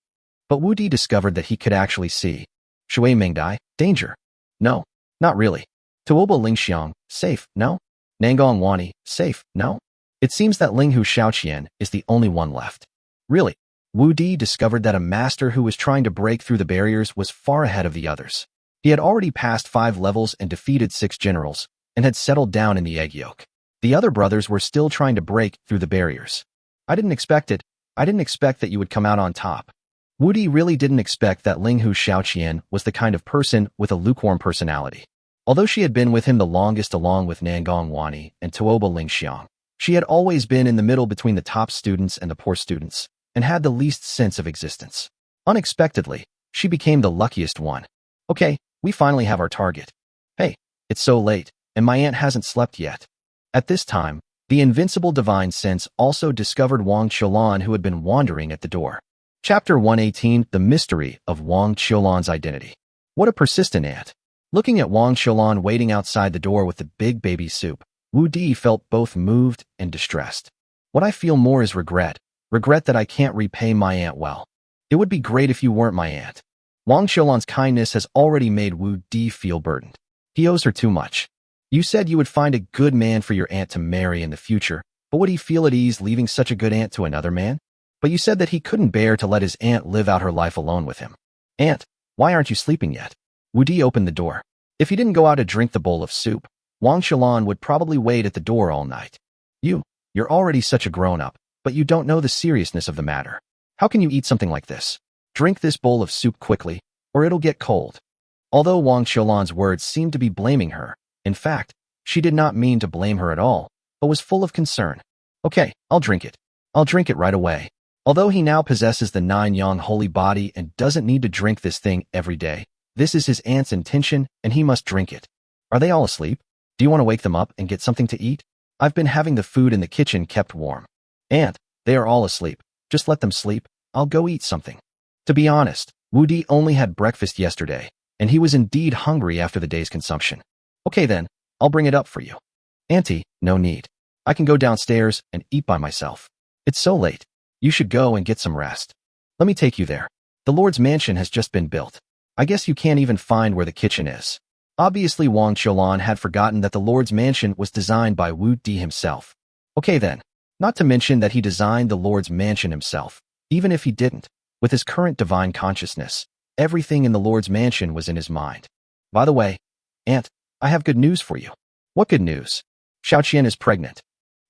But Wu Di discovered that he could actually see. Shui Mingdai, danger. No, not really. Tuoba Lingxiang, safe, no. Nangong Wani, safe, no. It seems that Linghu Xiaoqian is the only one left. Really, Wu Di discovered that a master who was trying to break through the barriers was far ahead of the others. He had already passed 5 levels and defeated 6 generals, and had settled down in the egg yolk. The other brothers were still trying to break through the barriers. I didn't expect it. I didn't expect that you would come out on top. Wu Di really didn't expect that Linghu Xiaoqian was the kind of person with a lukewarm personality. Although she had been with him the longest along with Nangong Wani and Tuoba Lingxiang, she had always been in the middle between the top students and the poor students, and had the least sense of existence. Unexpectedly, she became the luckiest one. Okay, we finally have our target. Hey, it's so late, and my aunt hasn't slept yet. At this time, the invincible divine sense also discovered Wang Qiulan, who had been wandering at the door. Chapter 118, The Mystery of Wang Qiulan's Identity. What a persistent aunt. Looking at Wang Qiulan waiting outside the door with the big baby soup, Wu Di felt both moved and distressed. What I feel more is regret. Regret that I can't repay my aunt well. It would be great if you weren't my aunt. Wang Xiaolan's kindness has already made Wu Di feel burdened. He owes her too much. You said you would find a good man for your aunt to marry in the future, but would he feel at ease leaving such a good aunt to another man? But you said that he couldn't bear to let his aunt live out her life alone with him. Aunt, why aren't you sleeping yet? Wu Di opened the door. If he didn't go out to drink the bowl of soup, Wang Xiaolan would probably wait at the door all night. You're already such a grown-up, but you don't know the seriousness of the matter. How can you eat something like this? Drink this bowl of soup quickly, or it'll get cold. Although Wang Xiaolan's words seemed to be blaming her, in fact, she did not mean to blame her at all, but was full of concern. Okay, I'll drink it. I'll drink it right away. Although he now possesses the 9-yang holy body and doesn't need to drink this thing every day, this is his aunt's intention and he must drink it. Are they all asleep? Do you want to wake them up and get something to eat? I've been having the food in the kitchen kept warm. Aunt, they are all asleep. Just let them sleep. I'll go eat something. To be honest, Wu Di only had breakfast yesterday, and he was indeed hungry after the day's consumption. Okay then, I'll bring it up for you. Auntie, no need. I can go downstairs and eat by myself. It's so late. You should go and get some rest. Let me take you there. The Lord's mansion has just been built. I guess you can't even find where the kitchen is. Obviously Wang Xiaolan had forgotten that the Lord's mansion was designed by Wu Di himself. Okay then, not to mention that he designed the Lord's mansion himself. Even if he didn't, with his current divine consciousness, everything in the Lord's mansion was in his mind. By the way, Aunt, I have good news for you. What good news? Xiaoqian is pregnant.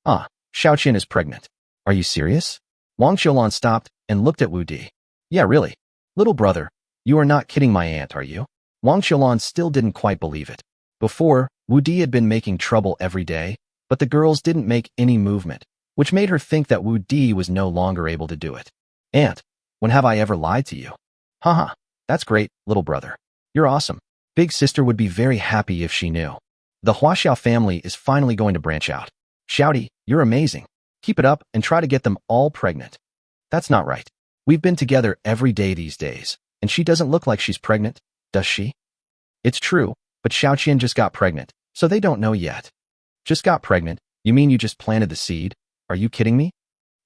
Xiaoqian is pregnant. Are you serious? Wang Xiaolan stopped and looked at Wu Di. Yeah, really. Little brother, you are not kidding my aunt, are you? Wang Xiaolan still didn't quite believe it. Before, Wu Di had been making trouble every day, but the girls didn't make any movement, which made her think that Wu Di was no longer able to do it. Aunt, when have I ever lied to you? Haha, that's great, little brother. You're awesome. Big sister would be very happy if she knew. The Huaxiao family is finally going to branch out. Shouty, you're amazing. Keep it up and try to get them all pregnant. That's not right. We've been together every day these days, and she doesn't look like she's pregnant, does she? It's true, but Xiaoqian just got pregnant, so they don't know yet. Just got pregnant? You mean you just planted the seed? Are you kidding me?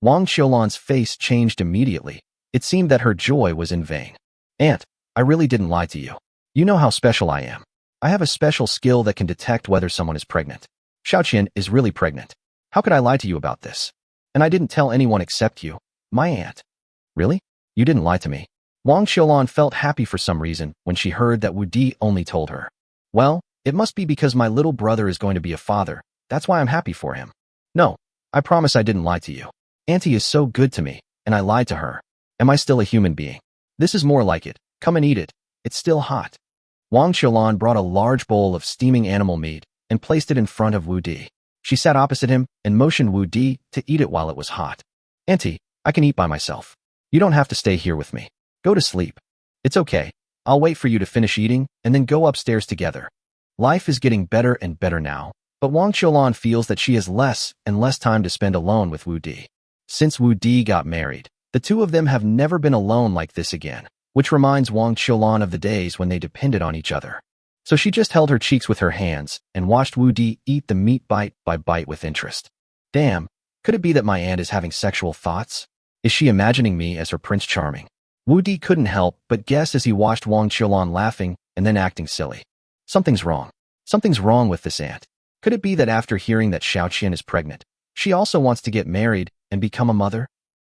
Wang Xiaolan's face changed immediately. It seemed that her joy was in vain. Aunt, I really didn't lie to you. You know how special I am. I have a special skill that can detect whether someone is pregnant. Xiaoqian is really pregnant. How could I lie to you about this? And I didn't tell anyone except you, my aunt. Really? You didn't lie to me. Wang Xiaolan felt happy for some reason when she heard that Wu Di only told her. Well, it must be because my little brother is going to be a father. That's why I'm happy for him. No, I promise I didn't lie to you. Auntie is so good to me, and I lied to her. Am I still a human being? This is more like it. Come and eat it. It's still hot. Wang Xiaolan brought a large bowl of steaming animal meat and placed it in front of Wu Di. She sat opposite him and motioned Wu Di to eat it while it was hot. Auntie, I can eat by myself. You don't have to stay here with me. Go to sleep. It's okay. I'll wait for you to finish eating and then go upstairs together. Life is getting better and better now, but Wang Xiaolan feels that she has less and less time to spend alone with Wu Di. Since Wu Di got married, the two of them have never been alone like this again, which reminds Wang Xiaolan of the days when they depended on each other. So she just held her cheeks with her hands and watched Wu Di eat the meat bite by bite with interest. Damn, could it be that my aunt is having sexual thoughts? Is she imagining me as her Prince Charming? Wu Di couldn't help but guess as he watched Wang Xiaolan laughing and then acting silly. Something's wrong. Something's wrong with this aunt. Could it be that after hearing that Xiaoqian is pregnant, she also wants to get married and become a mother?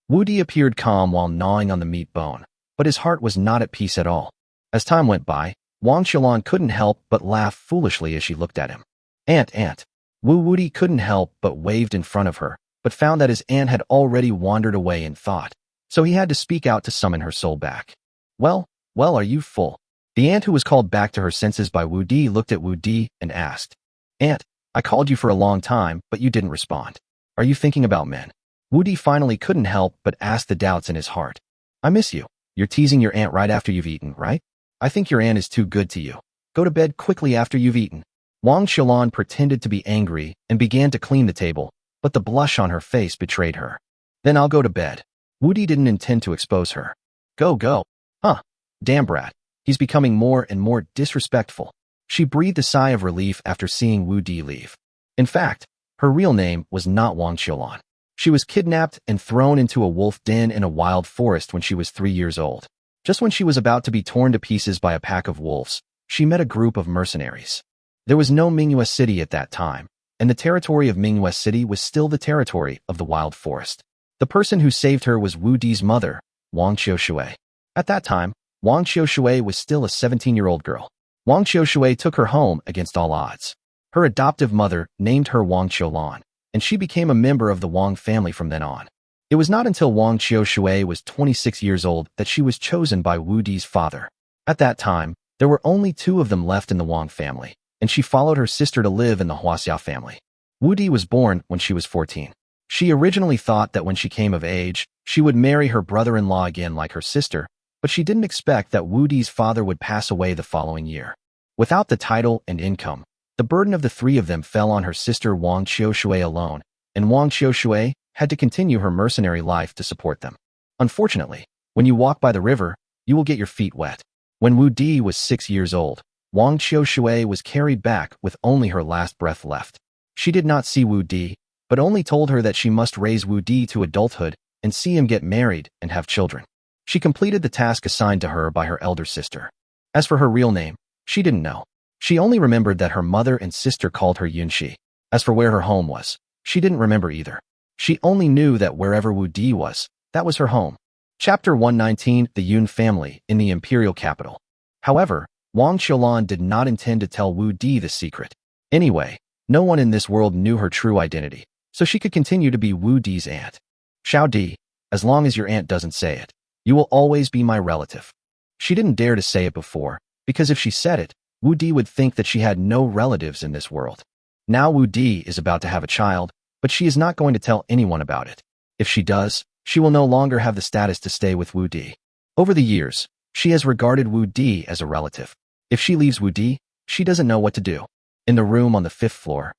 Wu Di appeared calm while gnawing on the meat bone, but his heart was not at peace at all. As time went by, Wang Xiaolan couldn't help but laugh foolishly as she looked at him. Aunt. Wu Di couldn't help but waved in front of her, but found that his aunt had already wandered away in thought, so he had to speak out to summon her soul back. Well, are you full? The aunt who was called back to her senses by Wu Di looked at Wu Di and asked, Aunt, I called you for a long time, but you didn't respond. Are you thinking about men? Wu Di finally couldn't help but ask the doubts in his heart. I miss you. You're teasing your aunt right after you've eaten, right? I think your aunt is too good to you. Go to bed quickly after you've eaten. Wang Xiaolan pretended to be angry and began to clean the table, but the blush on her face betrayed her. Then I'll go to bed. Wu Di didn't intend to expose her. Go. Huh. Damn brat. He's becoming more and more disrespectful. She breathed a sigh of relief after seeing Wu Di leave. In fact, her real name was not Wang Xiaolan. She was kidnapped and thrown into a wolf den in a wild forest when she was 3 years old. Just when she was about to be torn to pieces by a pack of wolves, she met a group of mercenaries. There was no Manhwa city at that time, and the territory of Manhwa city was still the territory of the wild forest. The person who saved her was Wu Di's mother, Wang Qiushui. At that time, Wang Qiushui was still a 17-year-old girl. Wang Qiushui took her home against all odds. Her adoptive mother named her Wang Qiulan, and she became a member of the Wang family from then on. It was not until Wang Qiushui was 26 years old that she was chosen by Wu Di's father. At that time, there were only 2 of them left in the Wang family, and she followed her sister to live in the Huaxiao family. Wu Di was born when she was 14. She originally thought that when she came of age, she would marry her brother-in-law again like her sister, but she didn't expect that Wu Di's father would pass away the following year. Without the title and income, the burden of the 3 of them fell on her sister Wang Qiushui alone, and Wang Qiushui had to continue her mercenary life to support them. Unfortunately, when you walk by the river, you will get your feet wet. When Wu Di was 6 years old, Wang Qiushui was carried back with only her last breath left. She did not see Wu Di, but only told her that she must raise Wu Di to adulthood and see him get married and have children. She completed the task assigned to her by her elder sister. As for her real name, she didn't know. She only remembered that her mother and sister called her Yunxi. As for where her home was, she didn't remember either. She only knew that wherever Wu Di was, that was her home. Chapter 119, The Yun Family in the Imperial Capital. However, Wang Qiulan did not intend to tell Wu Di the secret. Anyway, no one in this world knew her true identity, so she could continue to be Wu Di's aunt. Xiao Di, as long as your aunt doesn't say it, you will always be my relative. She didn't dare to say it before, because if she said it, Wu Di would think that she had no relatives in this world. Now Wu Di is about to have a child, but she is not going to tell anyone about it. If she does, she will no longer have the status to stay with Wu Di. Over the years, she has regarded Wu Di as a relative. If she leaves Wu Di, she doesn't know what to do. In the room on the 5th floor,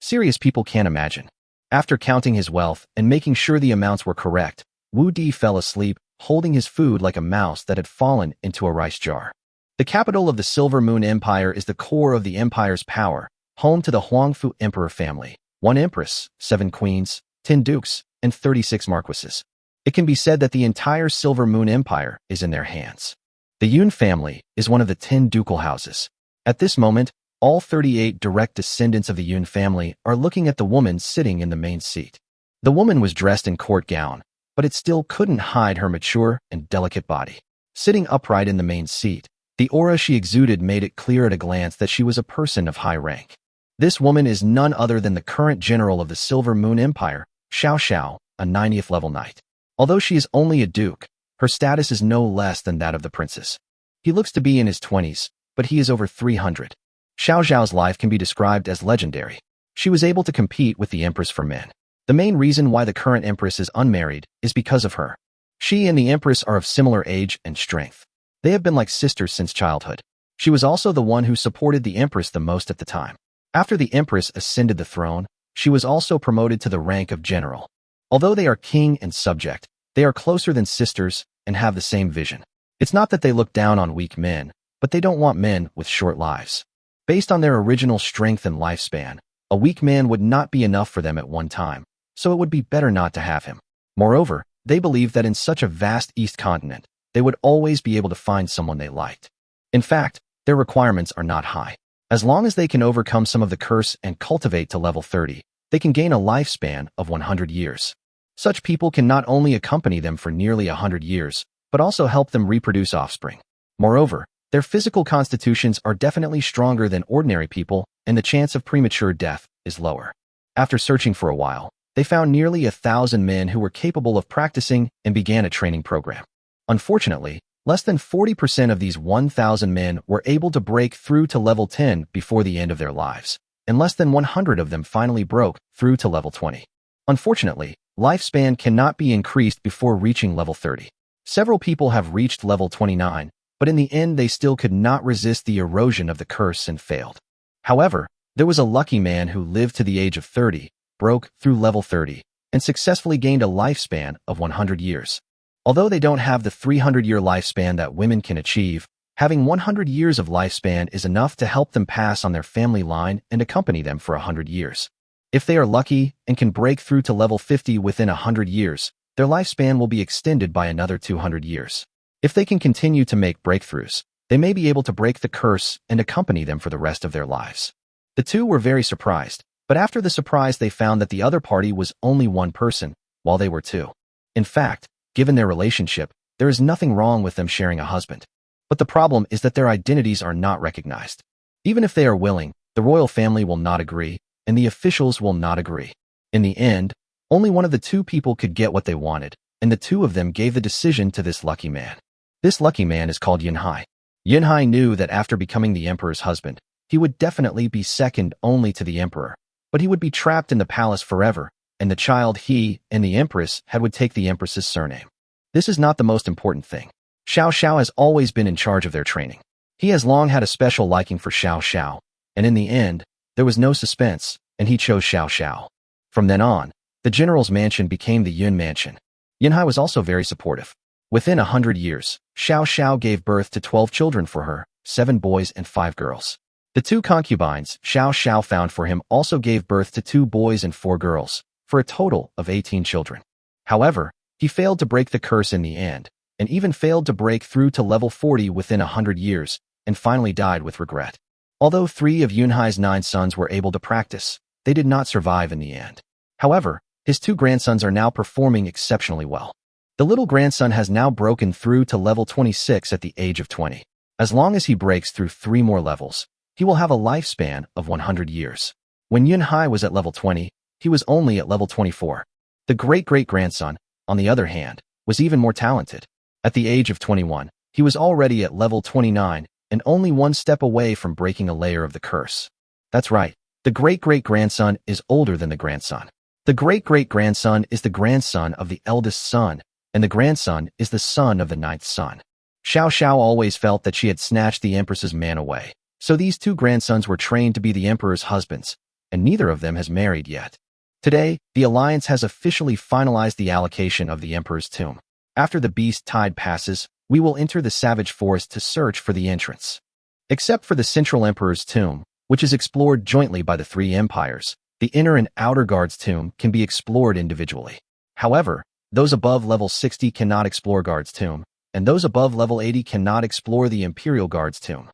serious people can't imagine. After counting his wealth and making sure the amounts were correct, Wu Di fell asleep, holding his food like a mouse that had fallen into a rice jar. The capital of the Silver Moon Empire is the core of the empire's power, home to the Huangfu Emperor family, 1 empress, 7 queens, 10 dukes, and 36 marquises. It can be said that the entire Silver Moon Empire is in their hands. The Yun family is one of the 10 ducal houses. At this moment, all 38 direct descendants of the Yun family are looking at the woman sitting in the main seat. The woman was dressed in court gown, but it still couldn't hide her mature and delicate body. Sitting upright in the main seat, the aura she exuded made it clear at a glance that she was a person of high rank. This woman is none other than the current general of the Silver Moon Empire, Xiao Xiao, a 90th level knight. Although she is only a duke, her status is no less than that of the princess. He looks to be in his 20s, but he is over 300. Xiao Xiao's life can be described as legendary. She was able to compete with the Empress for men. The main reason why the current Empress is unmarried is because of her. She and the Empress are of similar age and strength. They have been like sisters since childhood. She was also the one who supported the Empress the most at the time. After the Empress ascended the throne, she was also promoted to the rank of general. Although they are king and subject, they are closer than sisters and have the same vision. It's not that they look down on weak men, but they don't want men with short lives. Based on their original strength and lifespan, a weak man would not be enough for them at one time, so it would be better not to have him. Moreover, they believe that in such a vast East continent, they would always be able to find someone they liked. In fact, their requirements are not high. As long as they can overcome some of the curse and cultivate to level 30, they can gain a lifespan of 100 years. Such people can not only accompany them for nearly 100 years, but also help them reproduce offspring. Moreover, their physical constitutions are definitely stronger than ordinary people, and the chance of premature death is lower. After searching for a while, they found nearly 1,000 men who were capable of practicing and began a training program. Unfortunately, less than 40% of these 1,000 men were able to break through to level 10 before the end of their lives, and less than 100 of them finally broke through to level 20. Unfortunately, lifespan cannot be increased before reaching level 30. Several people have reached level 29, but in the end they still could not resist the erosion of the curse and failed. However, there was a lucky man who lived to the age of 30, broke through level 30, and successfully gained a lifespan of 100 years. Although they don't have the 300-year lifespan that women can achieve, having 100 years of lifespan is enough to help them pass on their family line and accompany them for 100 years. If they are lucky and can break through to level 50 within 100 years, their lifespan will be extended by another 200 years. If they can continue to make breakthroughs, they may be able to break the curse and accompany them for the rest of their lives. The two were very surprised, but after the surprise they found that the other party was only one person, while they were two. In fact, given their relationship, there is nothing wrong with them sharing a husband. But the problem is that their identities are not recognized. Even if they are willing, the royal family will not agree, and the officials will not agree. In the end, only one of the two people could get what they wanted, and the two of them gave the decision to this lucky man. This lucky man is called Yunhai. Yunhai knew that after becoming the emperor's husband, he would definitely be second only to the emperor, but he would be trapped in the palace forever, and the child he and the empress had would take the empress's surname. This is not the most important thing. Xiao Xiao has always been in charge of their training. He has long had a special liking for Xiao Xiao, and in the end, there was no suspense, and he chose Xiao Xiao. From then on, the general's mansion became the Yun mansion. Yunhai was also very supportive. Within 100 years, Xiao Xiao gave birth to 12 children for her, 7 boys and 5 girls. The 2 concubines Xiao Xiao found for him also gave birth to 2 boys and 4 girls, for a total of 18 children. However, he failed to break the curse in the end, and even failed to break through to level 40 within 100 years, and finally died with regret. Although 3 of Yunhai's 9 sons were able to practice, they did not survive in the end. However, his 2 grandsons are now performing exceptionally well. The little grandson has now broken through to level 26 at the age of 20. As long as he breaks through 3 more levels, he will have a lifespan of 100 years. When Yunhai was at level 20, he was only at level 24. The great-great-grandson, on the other hand, was even more talented. At the age of 21, he was already at level 29 and only 1 step away from breaking a layer of the curse. That's right, the great-great-grandson is older than the grandson. The great-great-grandson is the grandson of the eldest son, and the grandson is the son of the 9th son. Xiao Xiao always felt that she had snatched the empress's man away, so these 2 grandsons were trained to be the emperor's husbands, and neither of them has married yet. Today, the alliance has officially finalized the allocation of the emperor's tomb. After the beast tide passes, we will enter the savage forest to search for the entrance. Except for the central emperor's tomb, which is explored jointly by the 3 empires, the inner and outer guard's tomb can be explored individually. However, those above level 60 cannot explore guard's tomb, and those above level 80 cannot explore the imperial guard's tomb.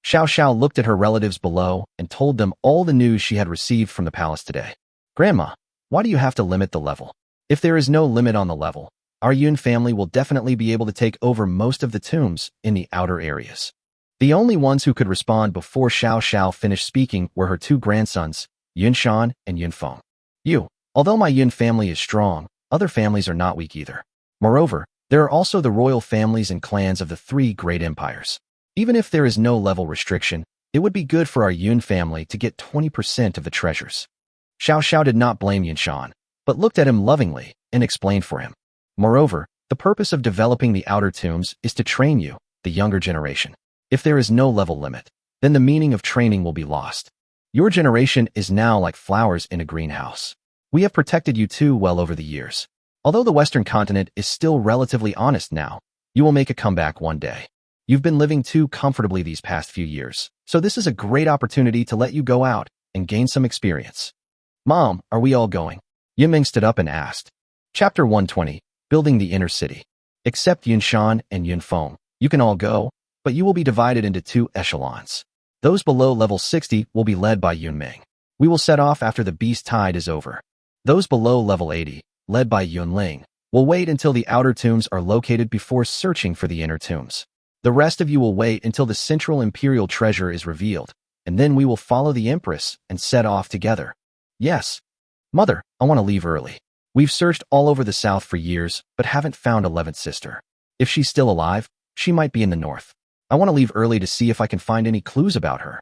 Xiao Xiao looked at her relatives below and told them all the news she had received from the palace today. Grandma, why do you have to limit the level? If there is no limit on the level, our Yun family will definitely be able to take over most of the tombs in the outer areas. The only ones who could respond before Xiao Xiao finished speaking were her 2 grandsons, Yun Shan and Yun Feng. Although my Yun family is strong, other families are not weak either. Moreover, there are also the royal families and clans of the 3 great empires. Even if there is no level restriction, it would be good for our Yun family to get 20% of the treasures. Xiao Xiao did not blame Yun Shan, but looked at him lovingly and explained for him. Moreover, the purpose of developing the outer tombs is to train you, the younger generation. If there is no level limit, then the meaning of training will be lost. Your generation is now like flowers in a greenhouse. We have protected you too well over the years. Although the Western continent is still relatively honest now, you will make a comeback one day. You've been living too comfortably these past few years, so this is a great opportunity to let you go out and gain some experience. Mom, are we all going? Yiming stood up and asked. Chapter 120, Building the Inner City. Except Yun Shan and Yun Feng, you can all go, but you will be divided into 2 echelons. Those below level 60 will be led by Yun Ming. We will set off after the beast tide is over. Those below level 80, led by Yun Ling, will wait until the outer tombs are located before searching for the inner tombs. The rest of you will wait until the central imperial treasure is revealed, and then we will follow the empress and set off together. Yes. Mother, I want to leave early. We've searched all over the south for years, but haven't found 11th sister. If she's still alive, she might be in the north. I want to leave early to see if I can find any clues about her.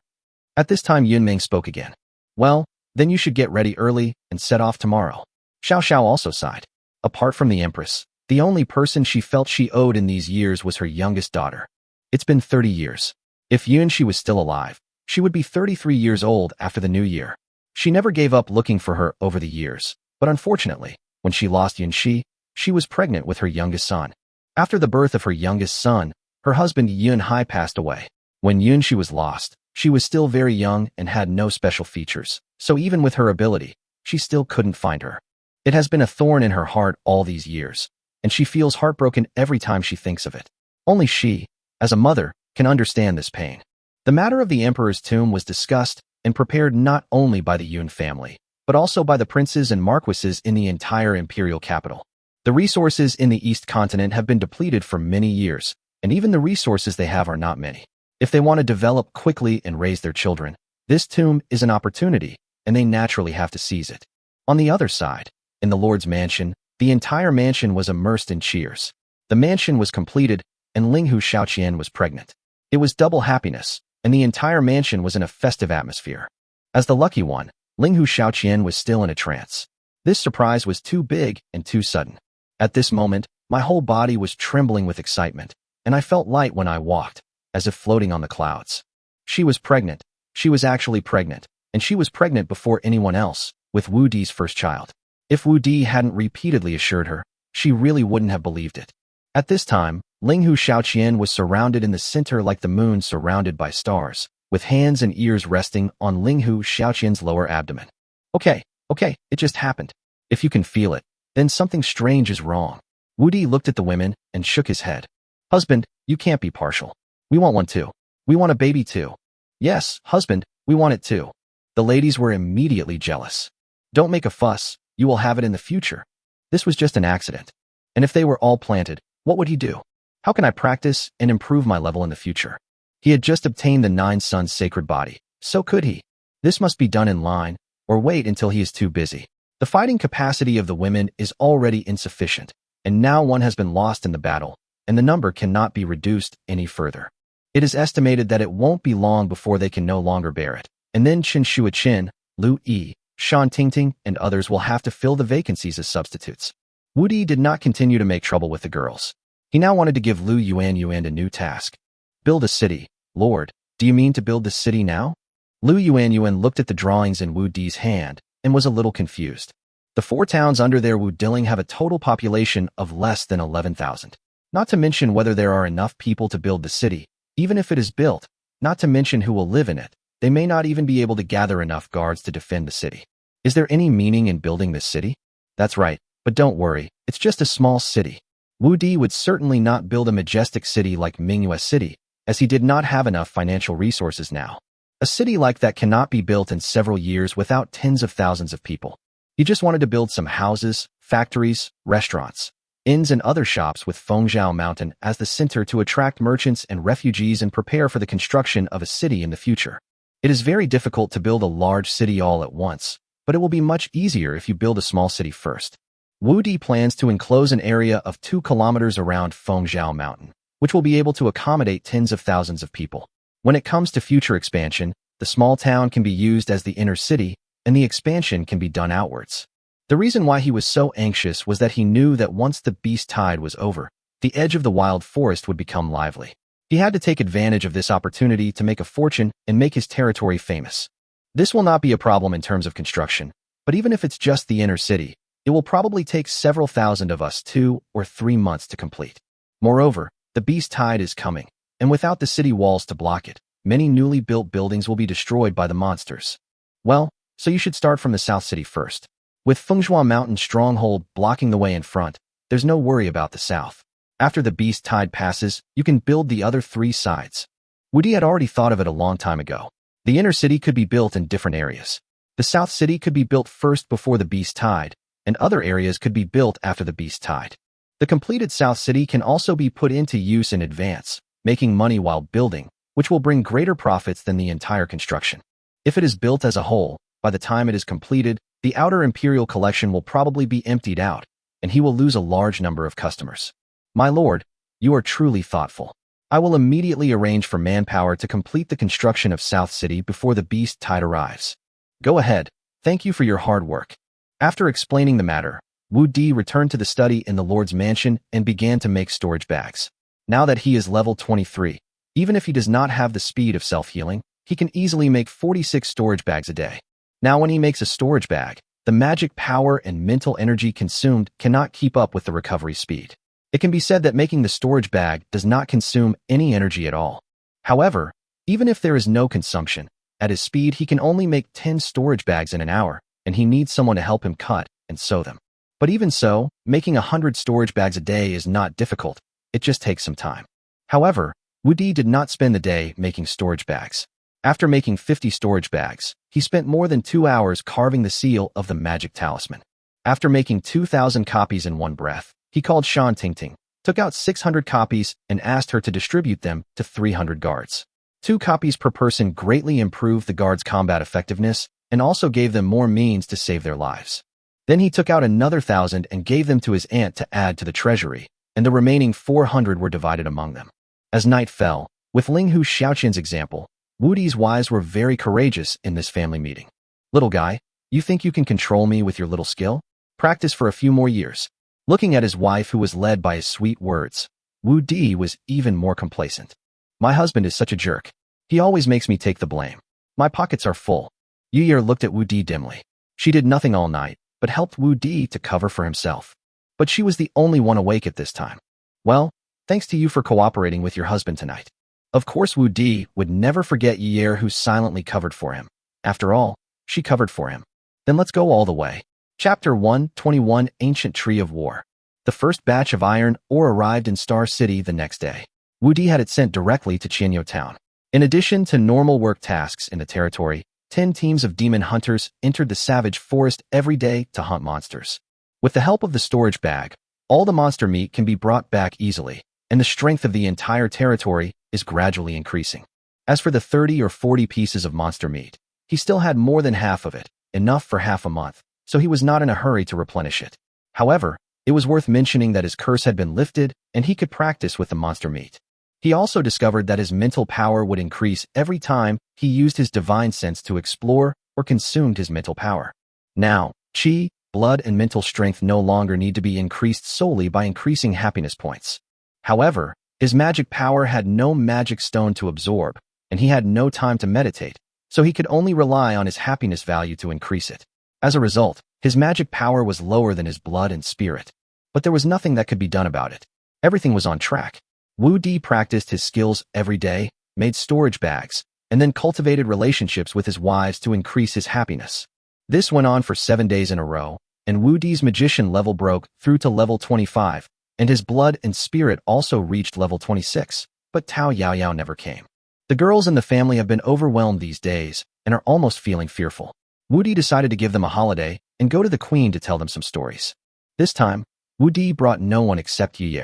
At this time Yun Ming spoke again. Well, then you should get ready early and set off tomorrow. Xiao Xiao also sighed. Apart from the empress, the only person she felt she owed in these years was her youngest daughter. It's been 30 years. If Yun-Shi was still alive, she would be 33 years old after the new year. She never gave up looking for her over the years, but unfortunately, when she lost Yun-Shi, she was pregnant with her youngest son. After the birth of her youngest son, her husband Yun-Hai passed away. When Yun-Shi was lost, she was still very young and had no special features, so even with her ability, she still couldn't find her. It has been a thorn in her heart all these years, and she feels heartbroken every time she thinks of it. Only she, as a mother, can understand this pain. The matter of the emperor's tomb was discussed and prepared not only by the Yun family, but also by the princes and marquises in the entire imperial capital. The resources in the East continent have been depleted for many years, and even the resources they have are not many. If they want to develop quickly and raise their children, this tomb is an opportunity, and they naturally have to seize it. On the other side, in the Lord's mansion, the entire mansion was immersed in cheers. The mansion was completed, and Linghu Xiaoqian was pregnant. It was double happiness, and the entire mansion was in a festive atmosphere. As the lucky one, Linghu Xiaoqian was still in a trance. This surprise was too big and too sudden. At this moment, my whole body was trembling with excitement, and I felt light when I walked, as if floating on the clouds. She was pregnant. She was actually pregnant, and she was pregnant before anyone else, with Wu Di's first child. If Wu Di hadn't repeatedly assured her, she really wouldn't have believed it. At this time, Linghu Xiaoqian was surrounded in the center like the moon surrounded by stars, with hands and ears resting on Linghu Xiaoqian's lower abdomen. Okay, it just happened. If you can feel it, then something strange is wrong. Wu Di looked at the women and shook his head. Husband, you can't be partial. We want one too. We want a baby too. Yes, husband, we want it too. The ladies were immediately jealous. Don't make a fuss, you will have it in the future. This was just an accident. And if they were all planted, what would he do? How can I practice and improve my level in the future? He had just obtained the 9 Suns sacred body, so could he? This must be done in line, or wait until he is too busy. The fighting capacity of the women is already insufficient, and now one has been lost in the battle, and the number cannot be reduced any further. It is estimated that it won't be long before they can no longer bear it, and then Qin Shuaqin, Lu Yi, Shan Tingting, and others will have to fill the vacancies as substitutes. Wu Di did not continue to make trouble with the girls. He now wanted to give Lu Yuan a new task. Build a city. Lord, do you mean to build the city now? Lu Yuan looked at the drawings in Wu Di's hand and was a little confused. The 4 towns under their Wu Diling have a total population of less than 11,000. Not to mention whether there are enough people to build the city, even if it is built, not to mention who will live in it. They may not even be able to gather enough guards to defend the city. Is there any meaning in building this city? That's right, but don't worry, it's just a small city. Wu Di would certainly not build a majestic city like Manhwa City, as he did not have enough financial resources now. A city like that cannot be built in several years without tens of thousands of people. He just wanted to build some houses, factories, restaurants, inns and other shops with Fengzhou Mountain as the center to attract merchants and refugees and prepare for the construction of a city in the future. It is very difficult to build a large city all at once, but it will be much easier if you build a small city first. Wu Di plans to enclose an area of 2 kilometers around Fengzhou Mountain, which will be able to accommodate tens of thousands of people. When it comes to future expansion, the small town can be used as the inner city, and the expansion can be done outwards. The reason why he was so anxious was that he knew that once the beast tide was over, the edge of the wild forest would become lively. He had to take advantage of this opportunity to make a fortune and make his territory famous. This will not be a problem in terms of construction, but even if it's just the inner city, it will probably take several thousand of us 2 or 3 months to complete. Moreover, the beast tide is coming, and without the city walls to block it, many newly built buildings will be destroyed by the monsters. Well, so you should start from the south city first. With Fengzhou Mountain stronghold blocking the way in front, there's no worry about the south. After the beast tide passes, you can build the other 3 sides. Wu Di had already thought of it a long time ago. The inner city could be built in different areas. The south city could be built first before the beast tide, and other areas could be built after the beast tide. The completed south city can also be put into use in advance, making money while building, which will bring greater profits than the entire construction. If it is built as a whole, by the time it is completed, the outer imperial collection will probably be emptied out, and he will lose a large number of customers. My lord, you are truly thoughtful. I will immediately arrange for manpower to complete the construction of South City before the beast tide arrives. Go ahead. Thank you for your hard work. After explaining the matter, Wu Di returned to the study in the Lord's mansion and began to make storage bags. Now that he is level 23, even if he does not have the speed of self-healing, he can easily make 46 storage bags a day. Now when he makes a storage bag, the magic power and mental energy consumed cannot keep up with the recovery speed. It can be said that making the storage bag does not consume any energy at all. However, even if there is no consumption, at his speed he can only make 10 storage bags in an hour, and he needs someone to help him cut and sew them. But even so, making 100 storage bags a day is not difficult, it just takes some time. However, Wu Di did not spend the day making storage bags. After making 50 storage bags, he spent more than 2 hours carving the seal of the magic talisman. After making 2,000 copies in one breath, he called Shan Tingting, took out 600 copies, and asked her to distribute them to 300 guards. 2 copies per person greatly improved the guards' combat effectiveness and also gave them more means to save their lives. Then he took out another 1,000 and gave them to his aunt to add to the treasury, and the remaining 400 were divided among them. As night fell, with Ling Hu Xiaoqian's example, Wu Di's wives were very courageous in this family meeting. Little guy, you think you can control me with your little skill? Practice for a few more years. Looking at his wife who was led by his sweet words, Wu Di was even more complacent. My husband is such a jerk. He always makes me take the blame. My pockets are full. Yu Ye looked at Wu Di dimly. She did nothing all night, but helped Wu Di to cover for himself. But she was the only one awake at this time. Well, thanks to you for cooperating with your husband tonight. Of course Wu Di would never forget Yu Ye who silently covered for him. After all, she covered for him. Then let's go all the way. Chapter 121 Ancient Tree of War. The first batch of iron ore arrived in Star City the next day. Wu Di had it sent directly to Qianyo Town. In addition to normal work tasks in the territory, 10 teams of demon hunters entered the savage forest every day to hunt monsters. With the help of the storage bag, all the monster meat can be brought back easily, and the strength of the entire territory is gradually increasing. As for the 30 or 40 pieces of monster meat, he still had more than half of it, enough for half a month, so he was not in a hurry to replenish it. However, it was worth mentioning that his curse had been lifted and he could practice with the monster meat. He also discovered that his mental power would increase every time he used his divine sense to explore or consumed his mental power. Now, chi, blood, and mental strength no longer need to be increased solely by increasing happiness points. However, his magic power had no magic stone to absorb, and he had no time to meditate, so he could only rely on his happiness value to increase it. As a result, his magic power was lower than his blood and spirit. But there was nothing that could be done about it. Everything was on track. Wu Di practiced his skills every day, made storage bags, and then cultivated relationships with his wives to increase his happiness. This went on for 7 days in a row, and Wu Di's magician level broke through to level 25, and his blood and spirit also reached level 26, but Tao Yaoyao never came. The girls in the family have been overwhelmed these days and are almost feeling fearful. Wu Di decided to give them a holiday and go to the queen to tell them some stories. This time, Wu Di brought no one except Yu Ye.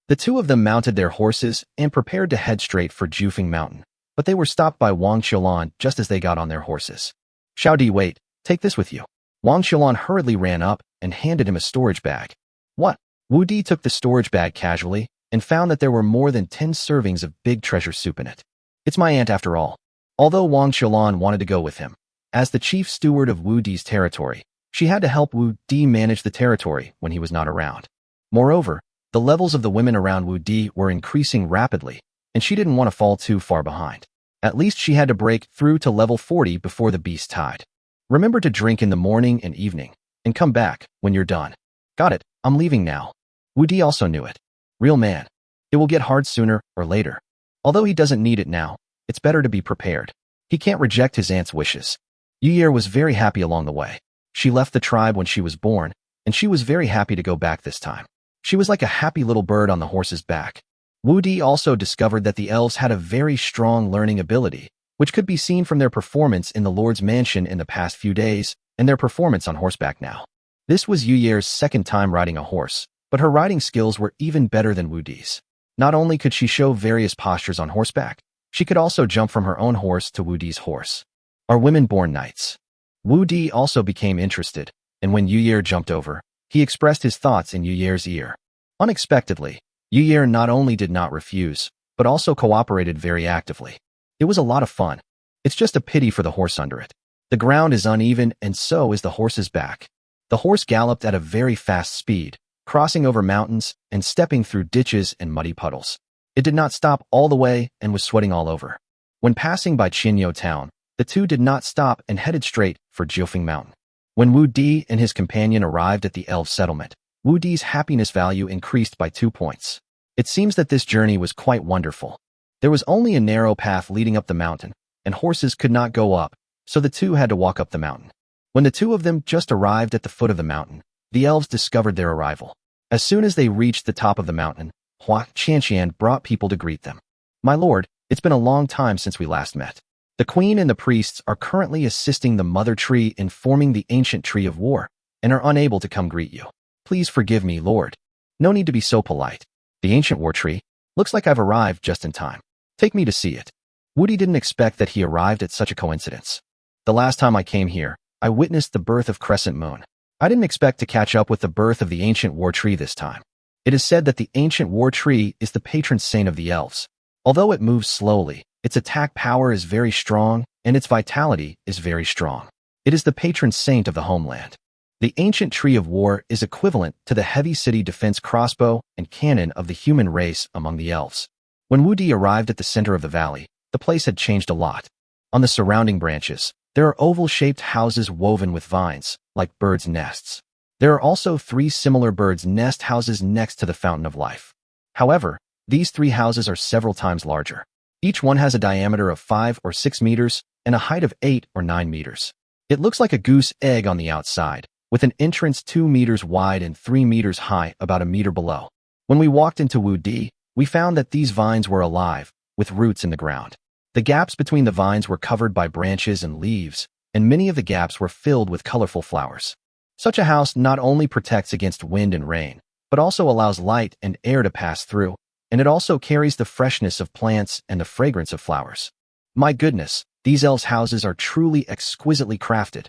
The two of them mounted their horses and prepared to head straight for Jufeng Mountain, but they were stopped by Wang Qiulan just as they got on their horses. Xiao Di, wait, take this with you. Wang Qiulan hurriedly ran up and handed him a storage bag. What? Wu Di took the storage bag casually and found that there were more than 10 servings of big treasure soup in it. It's my aunt after all. Although Wang Qiulan wanted to go with him, as the chief steward of Wu Di's territory, she had to help Wu Di manage the territory when he was not around. Moreover, the levels of the women around Wu Di were increasing rapidly, and she didn't want to fall too far behind. At least she had to break through to level 40 before the beast tide. Remember to drink in the morning and evening, and come back when you're done. Got it, I'm leaving now. Wu Di also knew it. Real man. It will get hard sooner or later. Although he doesn't need it now, it's better to be prepared. He can't reject his aunt's wishes. Yu Ye was very happy along the way. She left the tribe when she was born, and she was very happy to go back this time. She was like a happy little bird on the horse's back. Wu Di also discovered that the elves had a very strong learning ability, which could be seen from their performance in the Lord's mansion in the past few days and their performance on horseback now. This was Yu Ye's second time riding a horse, but her riding skills were even better than Wu Di's. Not only could she show various postures on horseback, she could also jump from her own horse to Wu Di's horse. Are women born knights? Wu Di also became interested, and when Yu Ye jumped over, he expressed his thoughts in Yu Ye's ear. Unexpectedly, Yu Ye not only did not refuse, but also cooperated very actively. It was a lot of fun. It's just a pity for the horse under it. The ground is uneven and so is the horse's back. The horse galloped at a very fast speed, crossing over mountains and stepping through ditches and muddy puddles. It did not stop all the way and was sweating all over. When passing by Qianyo Town, the two did not stop and headed straight for Jufeng Mountain. When Wu Di and his companion arrived at the elf settlement, Wu Di's happiness value increased by 2 points. It seems that this journey was quite wonderful. There was only a narrow path leading up the mountain, and horses could not go up, so the two had to walk up the mountain. When the two of them just arrived at the foot of the mountain, the elves discovered their arrival. As soon as they reached the top of the mountain, Hua Qianqian brought people to greet them. My lord, it's been a long time since we last met. The queen and the priests are currently assisting the mother tree in forming the ancient tree of war and are unable to come greet you. Please forgive me, lord. No need to be so polite. The ancient war tree? Looks like I've arrived just in time. Take me to see it. Woody didn't expect that he arrived at such a coincidence. The last time I came here, I witnessed the birth of Crescent Moon. I didn't expect to catch up with the birth of the ancient war tree this time. It is said that the ancient war tree is the patron saint of the elves. Although it moves slowly, its attack power is very strong and its vitality is very strong. It is the patron saint of the homeland. The ancient tree of war is equivalent to the heavy city defense crossbow and cannon of the human race among the elves. When Wu Di arrived at the center of the valley, the place had changed a lot. On the surrounding branches, there are oval-shaped houses woven with vines, like birds' nests. There are also 3 similar birds' nest houses next to the Fountain of Life. However, these 3 houses are several times larger. Each one has a diameter of 5 or 6 meters and a height of 8 or 9 meters. It looks like a goose egg on the outside, with an entrance 2 meters wide and 3 meters high about a meter below. When we walked into Wu Di, we found that these vines were alive, with roots in the ground. The gaps between the vines were covered by branches and leaves, and many of the gaps were filled with colorful flowers. Such a house not only protects against wind and rain, but also allows light and air to pass through, and it also carries the freshness of plants and the fragrance of flowers. My goodness, these elves' houses are truly exquisitely crafted.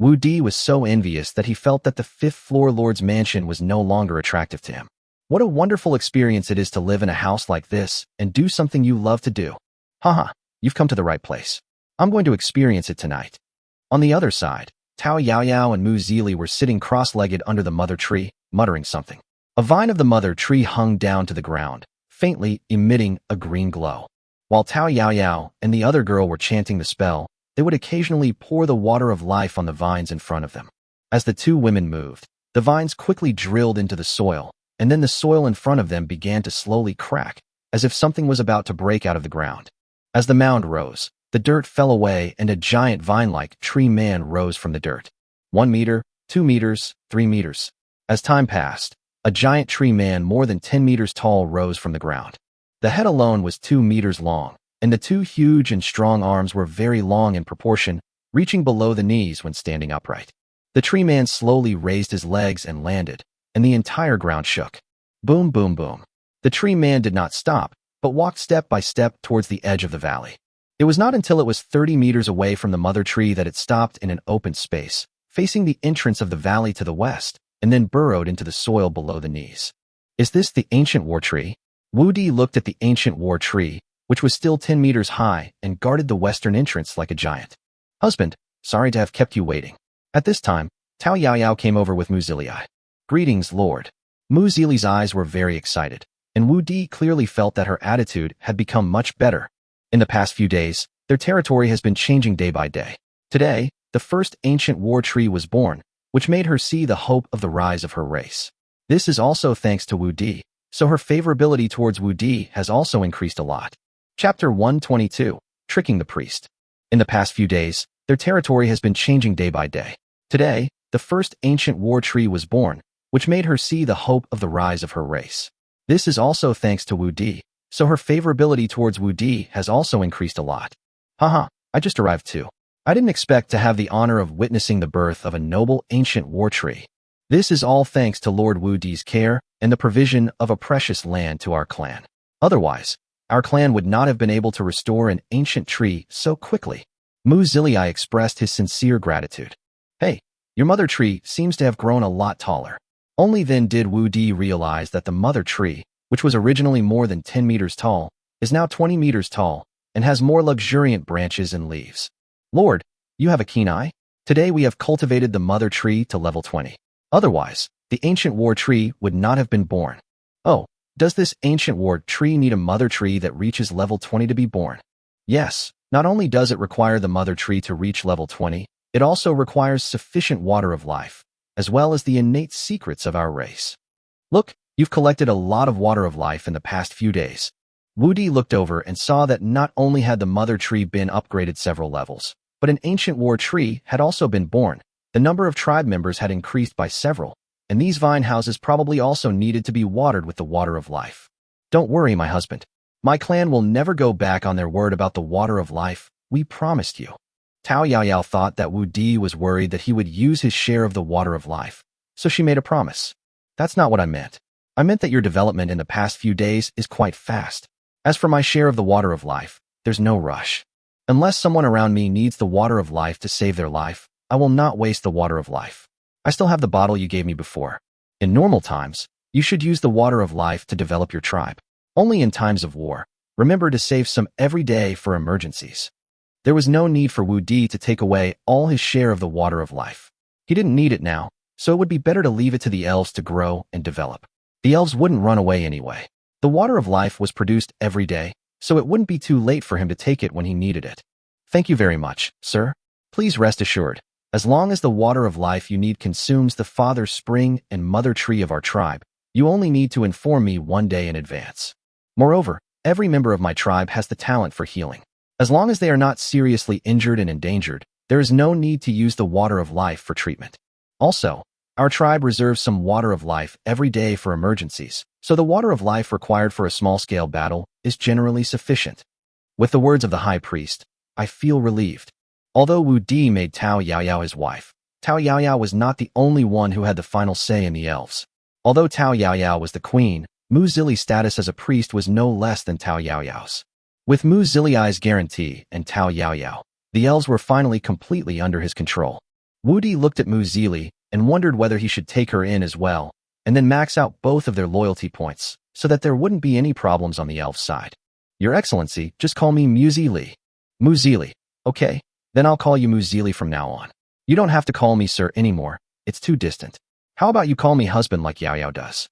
Wu Di was so envious that he felt that the 5th-floor lord's mansion was no longer attractive to him. What a wonderful experience it is to live in a house like this and do something you love to do. Haha, you've come to the right place. I'm going to experience it tonight. On the other side, Tao Yaoyao and Mu Zili were sitting cross-legged under the mother tree, muttering something. A vine of the mother tree hung down to the ground, faintly emitting a green glow. While Tao Yaoyao and the other girl were chanting the spell, they would occasionally pour the water of life on the vines in front of them. As the 2 women moved, the vines quickly drilled into the soil, and then the soil in front of them began to slowly crack, as if something was about to break out of the ground. As the mound rose, the dirt fell away and a giant vine-like tree man rose from the dirt. 1 meter, 2 meters, 3 meters. As time passed, a giant tree man more than 10 meters tall rose from the ground. The head alone was 2 meters long, and the 2 huge and strong arms were very long in proportion, reaching below the knees when standing upright. The tree man slowly raised his legs and landed, and the entire ground shook. Boom, boom, boom. The tree man did not stop, but walked step by step towards the edge of the valley. It was not until it was 30 meters away from the mother tree that it stopped in an open space, facing the entrance of the valley to the west, and then burrowed into the soil below the knees. Is this the ancient war tree? Wu Di looked at the ancient war tree, which was still 10 meters high and guarded the western entrance like a giant. Husband, sorry to have kept you waiting. At this time, Tao Yaoyao came over with Mu Zili. Greetings, Lord. Mu Zili's eyes were very excited, and Wu Di clearly felt that her attitude had become much better. In the past few days, their territory has been changing day by day. Today, the first ancient war tree was born, which made her see the hope of the rise of her race. This is also thanks to Wu Di, so her favorability towards Wu Di has also increased a lot. Chapter 122, Tricking the Priest. In the past few days, their territory has been changing day by day. Today, the first ancient war tree was born, which made her see the hope of the rise of her race. This is also thanks to Wu Di, so her favorability towards Wu Di has also increased a lot. Haha, I just arrived too. I didn't expect to have the honor of witnessing the birth of a noble ancient war tree. This is all thanks to Lord Wu Di's care and the provision of a precious land to our clan. Otherwise, our clan would not have been able to restore an ancient tree so quickly. Mu Zili expressed his sincere gratitude. Hey, your mother tree seems to have grown a lot taller. Only then did Wu Di realize that the mother tree, which was originally more than 10 meters tall, is now 20 meters tall and has more luxuriant branches and leaves. Lord, you have a keen eye? Today we have cultivated the mother tree to level 20. Otherwise, the ancient war tree would not have been born. Oh, does this ancient war tree need a mother tree that reaches level 20 to be born? Yes, not only does it require the mother tree to reach level 20, it also requires sufficient water of life, as well as the innate secrets of our race. Look, you've collected a lot of water of life in the past few days. Wu Di looked over and saw that not only had the mother tree been upgraded several levels, but an ancient war tree had also been born. The number of tribe members had increased by several, and these vine houses probably also needed to be watered with the water of life. Don't worry, my husband. My clan will never go back on their word about the water of life. We promised you. Tao Yaoyao thought that Wu Di was worried that he would use his share of the water of life, so she made a promise. That's not what I meant. I meant that your development in the past few days is quite fast. As for my share of the water of life, there's no rush. Unless someone around me needs the water of life to save their life, I will not waste the water of life. I still have the bottle you gave me before. In normal times, you should use the water of life to develop your tribe. Only in times of war, remember to save some every day for emergencies. There was no need for Wu Di to take away all his share of the water of life. He didn't need it now, so it would be better to leave it to the elves to grow and develop. The elves wouldn't run away anyway. The water of life was produced every day, so it wouldn't be too late for him to take it when he needed it. Thank you very much, sir. Please rest assured, as long as the water of life you need consumes the father spring and mother tree of our tribe, you only need to inform me one day in advance. Moreover, every member of my tribe has the talent for healing. As long as they are not seriously injured and endangered, there is no need to use the water of life for treatment. Also, our tribe reserves some water of life every day for emergencies, so the water of life required for a small-scale battle is generally sufficient. With the words of the high priest, I feel relieved. Although Wu Di made Tao Yaoyao his wife, Tao Yaoyao was not the only one who had the final say in the elves. Although Tao Yaoyao was the queen, Mu Zili's status as a priest was no less than Tao Yaoyao's. With Mu Zili's guarantee and Tao Yaoyao, the elves were finally completely under his control. Wu Di looked at Mu Zili and wondered whether he should take her in as well, and then max out both of their loyalty points, so that there wouldn't be any problems on the elf side. Your Excellency, just call me Mu Zili. Mu Zili. Okay, then I'll call you Mu Zili from now on. You don't have to call me sir anymore, it's too distant. How about you call me husband like Yaoyao does?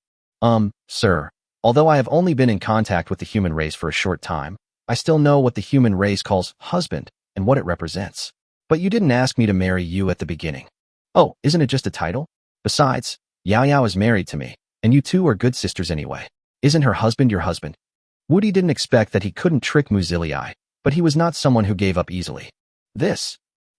Sir, although I have only been in contact with the human race for a short time, I still know what the human race calls husband and what it represents. But you didn't ask me to marry you at the beginning. Oh, isn't it just a title? Besides, Yaoyao is married to me, and you two are good sisters anyway. Isn't her husband your husband? Wu Di didn't expect that he couldn't trick Mu Zili, but he was not someone who gave up easily.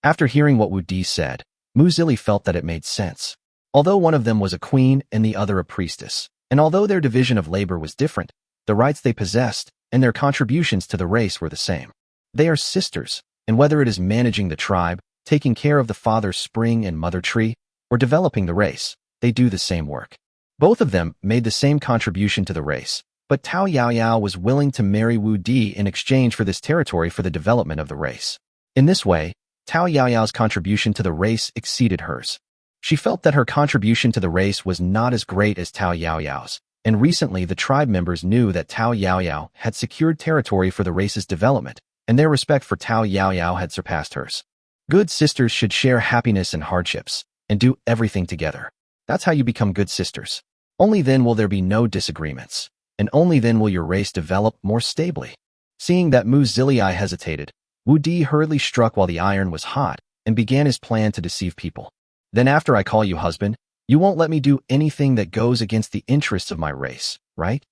After hearing what Wu Di said, Mu Zili felt that it made sense. Although one of them was a queen and the other a priestess, and although their division of labor was different, the rights they possessed and their contributions to the race were the same. They are sisters, and whether it is managing the tribe, taking care of the father's spring and mother tree, or developing the race, they do the same work. Both of them made the same contribution to the race, but Tao Yaoyao was willing to marry Wu Di in exchange for this territory for the development of the race. In this way, Tao Yaoyao's contribution to the race exceeded hers. She felt that her contribution to the race was not as great as Tao Yaoyao's, and recently the tribe members knew that Tao Yaoyao had secured territory for the race's development, and their respect for Tao Yaoyao had surpassed hers. Good sisters should share happiness and hardships, and do everything together. That's how you become good sisters. Only then will there be no disagreements, and only then will your race develop more stably. Seeing that Mu Zili hesitated, Wu Di hurriedly struck while the iron was hot, and began his plan to deceive people. Then after I call you husband, you won't let me do anything that goes against the interests of my race, right?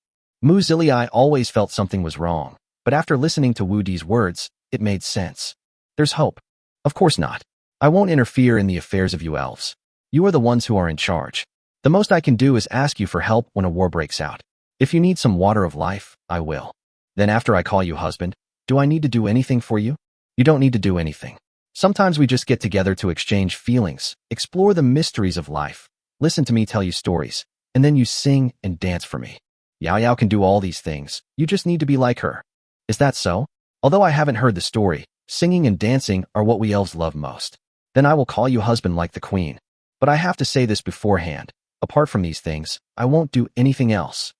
Mu Zili always felt something was wrong, but after listening to Wu Di's words, it made sense. There's hope. Of course not. I won't interfere in the affairs of you elves. You are the ones who are in charge. The most I can do is ask you for help when a war breaks out. If you need some water of life, I will. Then after I call you husband, do I need to do anything for you? You don't need to do anything. Sometimes we just get together to exchange feelings, explore the mysteries of life, listen to me tell you stories, and then you sing and dance for me. Yaoyao can do all these things, you just need to be like her. Is that so? Although I haven't heard the story, singing and dancing are what we elves love most. Then I will call you husband like the queen. But I have to say this beforehand, apart from these things, I won't do anything else.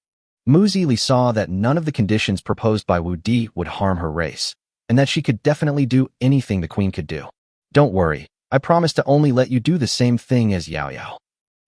Mu Zili saw that none of the conditions proposed by Wu Di would harm her race, and that she could definitely do anything the queen could do. Don't worry, I promise to only let you do the same thing as Yaoyao.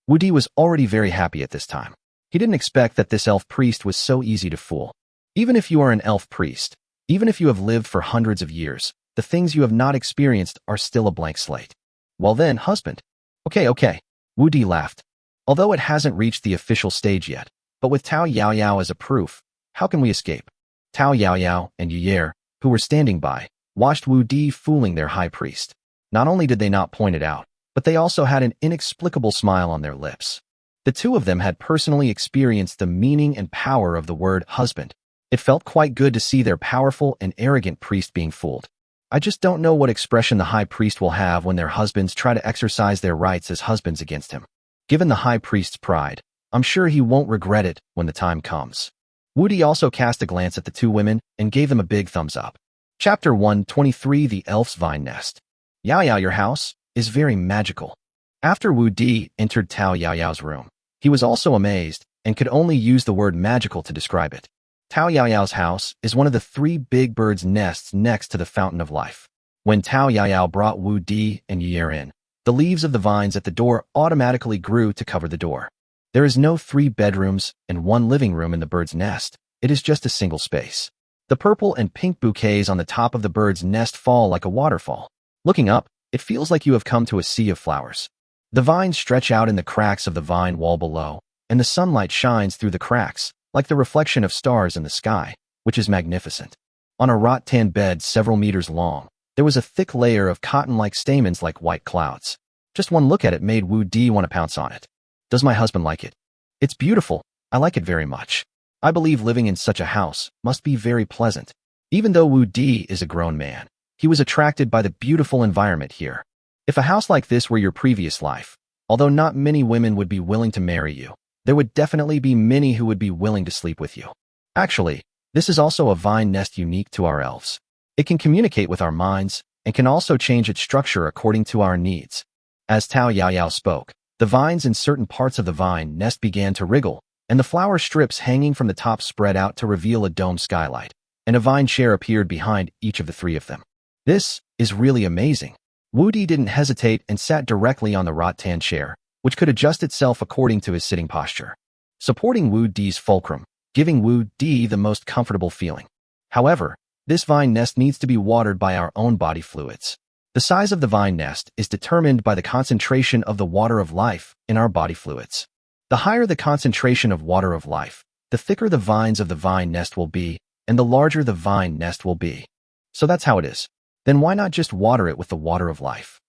Wu Di was already very happy at this time. He didn't expect that this elf priest was so easy to fool. Even if you are an elf priest, even if you have lived for hundreds of years, the things you have not experienced are still a blank slate. Well then, husband. Okay. Wu Di laughed. Although it hasn't reached the official stage yet, but with Tao Yaoyao as a proof, how can we escape? Tao Yaoyao and Yer, who were standing by, watched Wu Di fooling their high priest. Not only did they not point it out, but they also had an inexplicable smile on their lips. The two of them had personally experienced the meaning and power of the word husband. It felt quite good to see their powerful and arrogant priest being fooled. I just don't know what expression the high priest will have when their husbands try to exercise their rights as husbands against him. Given the high priest's pride, I'm sure he won't regret it when the time comes. Woody also cast a glance at the two women and gave them a big thumbs up. Chapter 123, The Elf's Vine Nest. Yao Yao, your house is very magical. After Wu Di entered Tao Yao Yao's room, he was also amazed and could only use the word magical to describe it. Tao Yao Yao's house is one of the 3 big birds' nests next to the Fountain of Life. When Tao Yao Yao brought Wu Di and Yer in, the leaves of the vines at the door automatically grew to cover the door. There is no 3 bedrooms and 1 living room in the bird's nest. It is just a single space. The purple and pink bouquets on the top of the bird's nest fall like a waterfall. Looking up, it feels like you have come to a sea of flowers. The vines stretch out in the cracks of the vine wall below, and the sunlight shines through the cracks, like the reflection of stars in the sky, which is magnificent. On a rattan bed several meters long, there was a thick layer of cotton-like stamens like white clouds. Just one look at it made Wu Di want to pounce on it. Does my husband like it? It's beautiful. I like it very much. I believe living in such a house must be very pleasant. Even though Wu Di is a grown man, he was attracted by the beautiful environment here. If a house like this were your previous life, although not many women would be willing to marry you, there would definitely be many who would be willing to sleep with you. Actually, this is also a vine nest unique to our elves. It can communicate with our minds and can also change its structure according to our needs. As Tao Yao Yao spoke, the vines in certain parts of the vine nest began to wriggle, and the flower strips hanging from the top spread out to reveal a dome skylight, and a vine chair appeared behind each of the 3 of them. This is really amazing. Wu Di didn't hesitate and sat directly on the rattan chair, which could adjust itself according to his sitting posture, supporting Wu Di's fulcrum, giving Wu Di the most comfortable feeling. However, this vine nest needs to be watered by our own body fluids. The size of the vine nest is determined by the concentration of the water of life in our body fluids. The higher the concentration of water of life, the thicker the vines of the vine nest will be, and the larger the vine nest will be. So that's how it is. Then why not just water it with the water of life?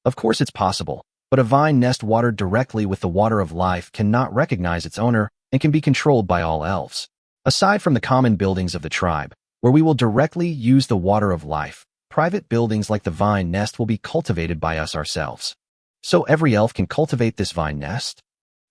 Of course it's possible, but a vine nest watered directly with the water of life cannot recognize its owner and can be controlled by all elves. Aside from the common buildings of the tribe, where we will directly use the water of life, private buildings like the vine nest will be cultivated by us ourselves. So every elf can cultivate this vine nest?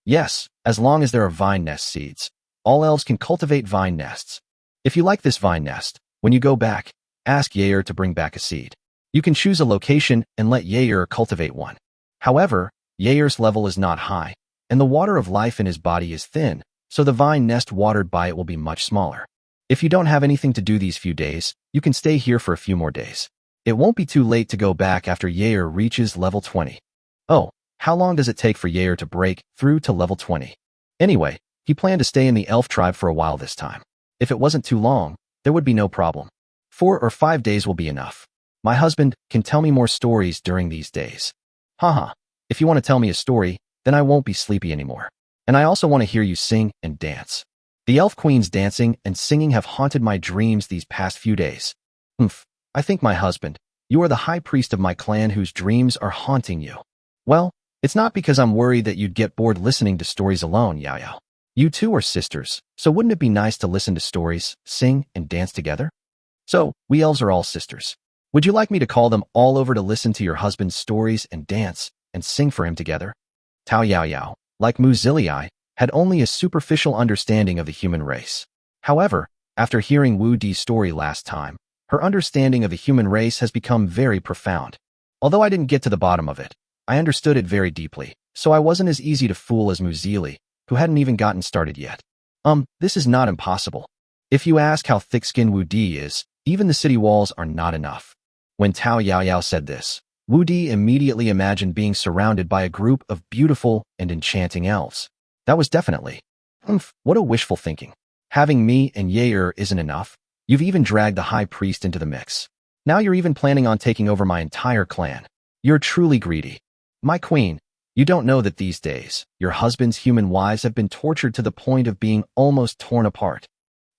Yes, as long as there are vine nest seeds. All elves can cultivate vine nests. If you like this vine nest, when you go back, ask Yair to bring back a seed. You can choose a location and let Yair cultivate one. However, Yair's level is not high, and the water of life in his body is thin, so the vine nest watered by it will be much smaller. If you don't have anything to do these few days, you can stay here for a few more days. It won't be too late to go back after Yair reaches level 20. Oh, how long does it take for Yair to break through to level 20? Anyway, he planned to stay in the elf tribe for a while this time. If it wasn't too long, there would be no problem. 4 or 5 days will be enough. My husband can tell me more stories during these days. Haha, if you want to tell me a story, then I won't be sleepy anymore. And I also want to hear you sing and dance. The elf queen's dancing and singing have haunted my dreams these past few days. I think my husband, you are the high priest of my clan whose dreams are haunting you. Well, it's not because I'm worried that you'd get bored listening to stories alone, Yao Yao. You two are sisters, so wouldn't it be nice to listen to stories, sing, and dance together? So, we elves are all sisters. Would you like me to call them all over to listen to your husband's stories and dance and sing for him together? Tao Yao Yao, like Mu Zilii, had only a superficial understanding of the human race. However, after hearing Wu Di's story last time, her understanding of the human race has become very profound. Although I didn't get to the bottom of it, I understood it very deeply, so I wasn't as easy to fool as Mu Zilii, who hadn't even gotten started yet. This is not impossible. If you ask how thick-skinned Wu Di is, even the city walls are not enough. When Tao Yao Yao said this, Wu Di immediately imagined being surrounded by a group of beautiful and enchanting elves. That was definitely, what a wishful thinking. Having me and Yair isn't enough. You've even dragged the high priest into the mix. Now you're even planning on taking over my entire clan. You're truly greedy. My queen, you don't know that these days, your husband's human wives have been tortured to the point of being almost torn apart.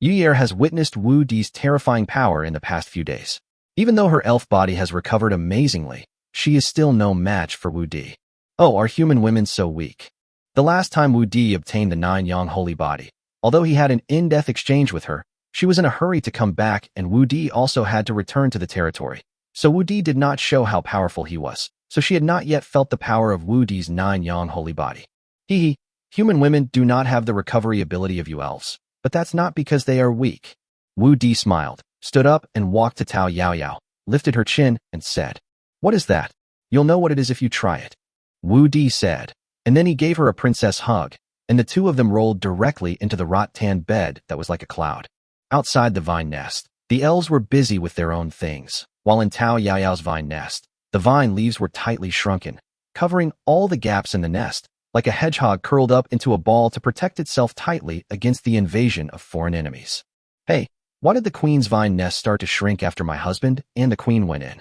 Yair has witnessed Wu Di's terrifying power in the past few days. Even though her elf body has recovered amazingly, she is still no match for Wu Di. Oh, are human women so weak? The last time Wu Di obtained the 9-yang holy body, although he had an in-depth exchange with her, she was in a hurry to come back and Wu Di also had to return to the territory. So Wu Di did not show how powerful he was, so she had not yet felt the power of Wu Di's 9-yang holy body. Hee. Human women do not have the recovery ability of you elves, but that's not because they are weak. Wu Di smiled, stood up and walked to Tao Yaoyao, lifted her chin and said, "What is that? You'll know what it is if you try it." Wu Di said, and then he gave her a princess hug, and the two of them rolled directly into the rattan bed that was like a cloud. Outside the vine nest, the elves were busy with their own things, while in Tao Yaoyao's vine nest, the vine leaves were tightly shrunken, covering all the gaps in the nest, like a hedgehog curled up into a ball to protect itself tightly against the invasion of foreign enemies. "Hey, why did the queen's vine nest start to shrink after my husband and the queen went in?"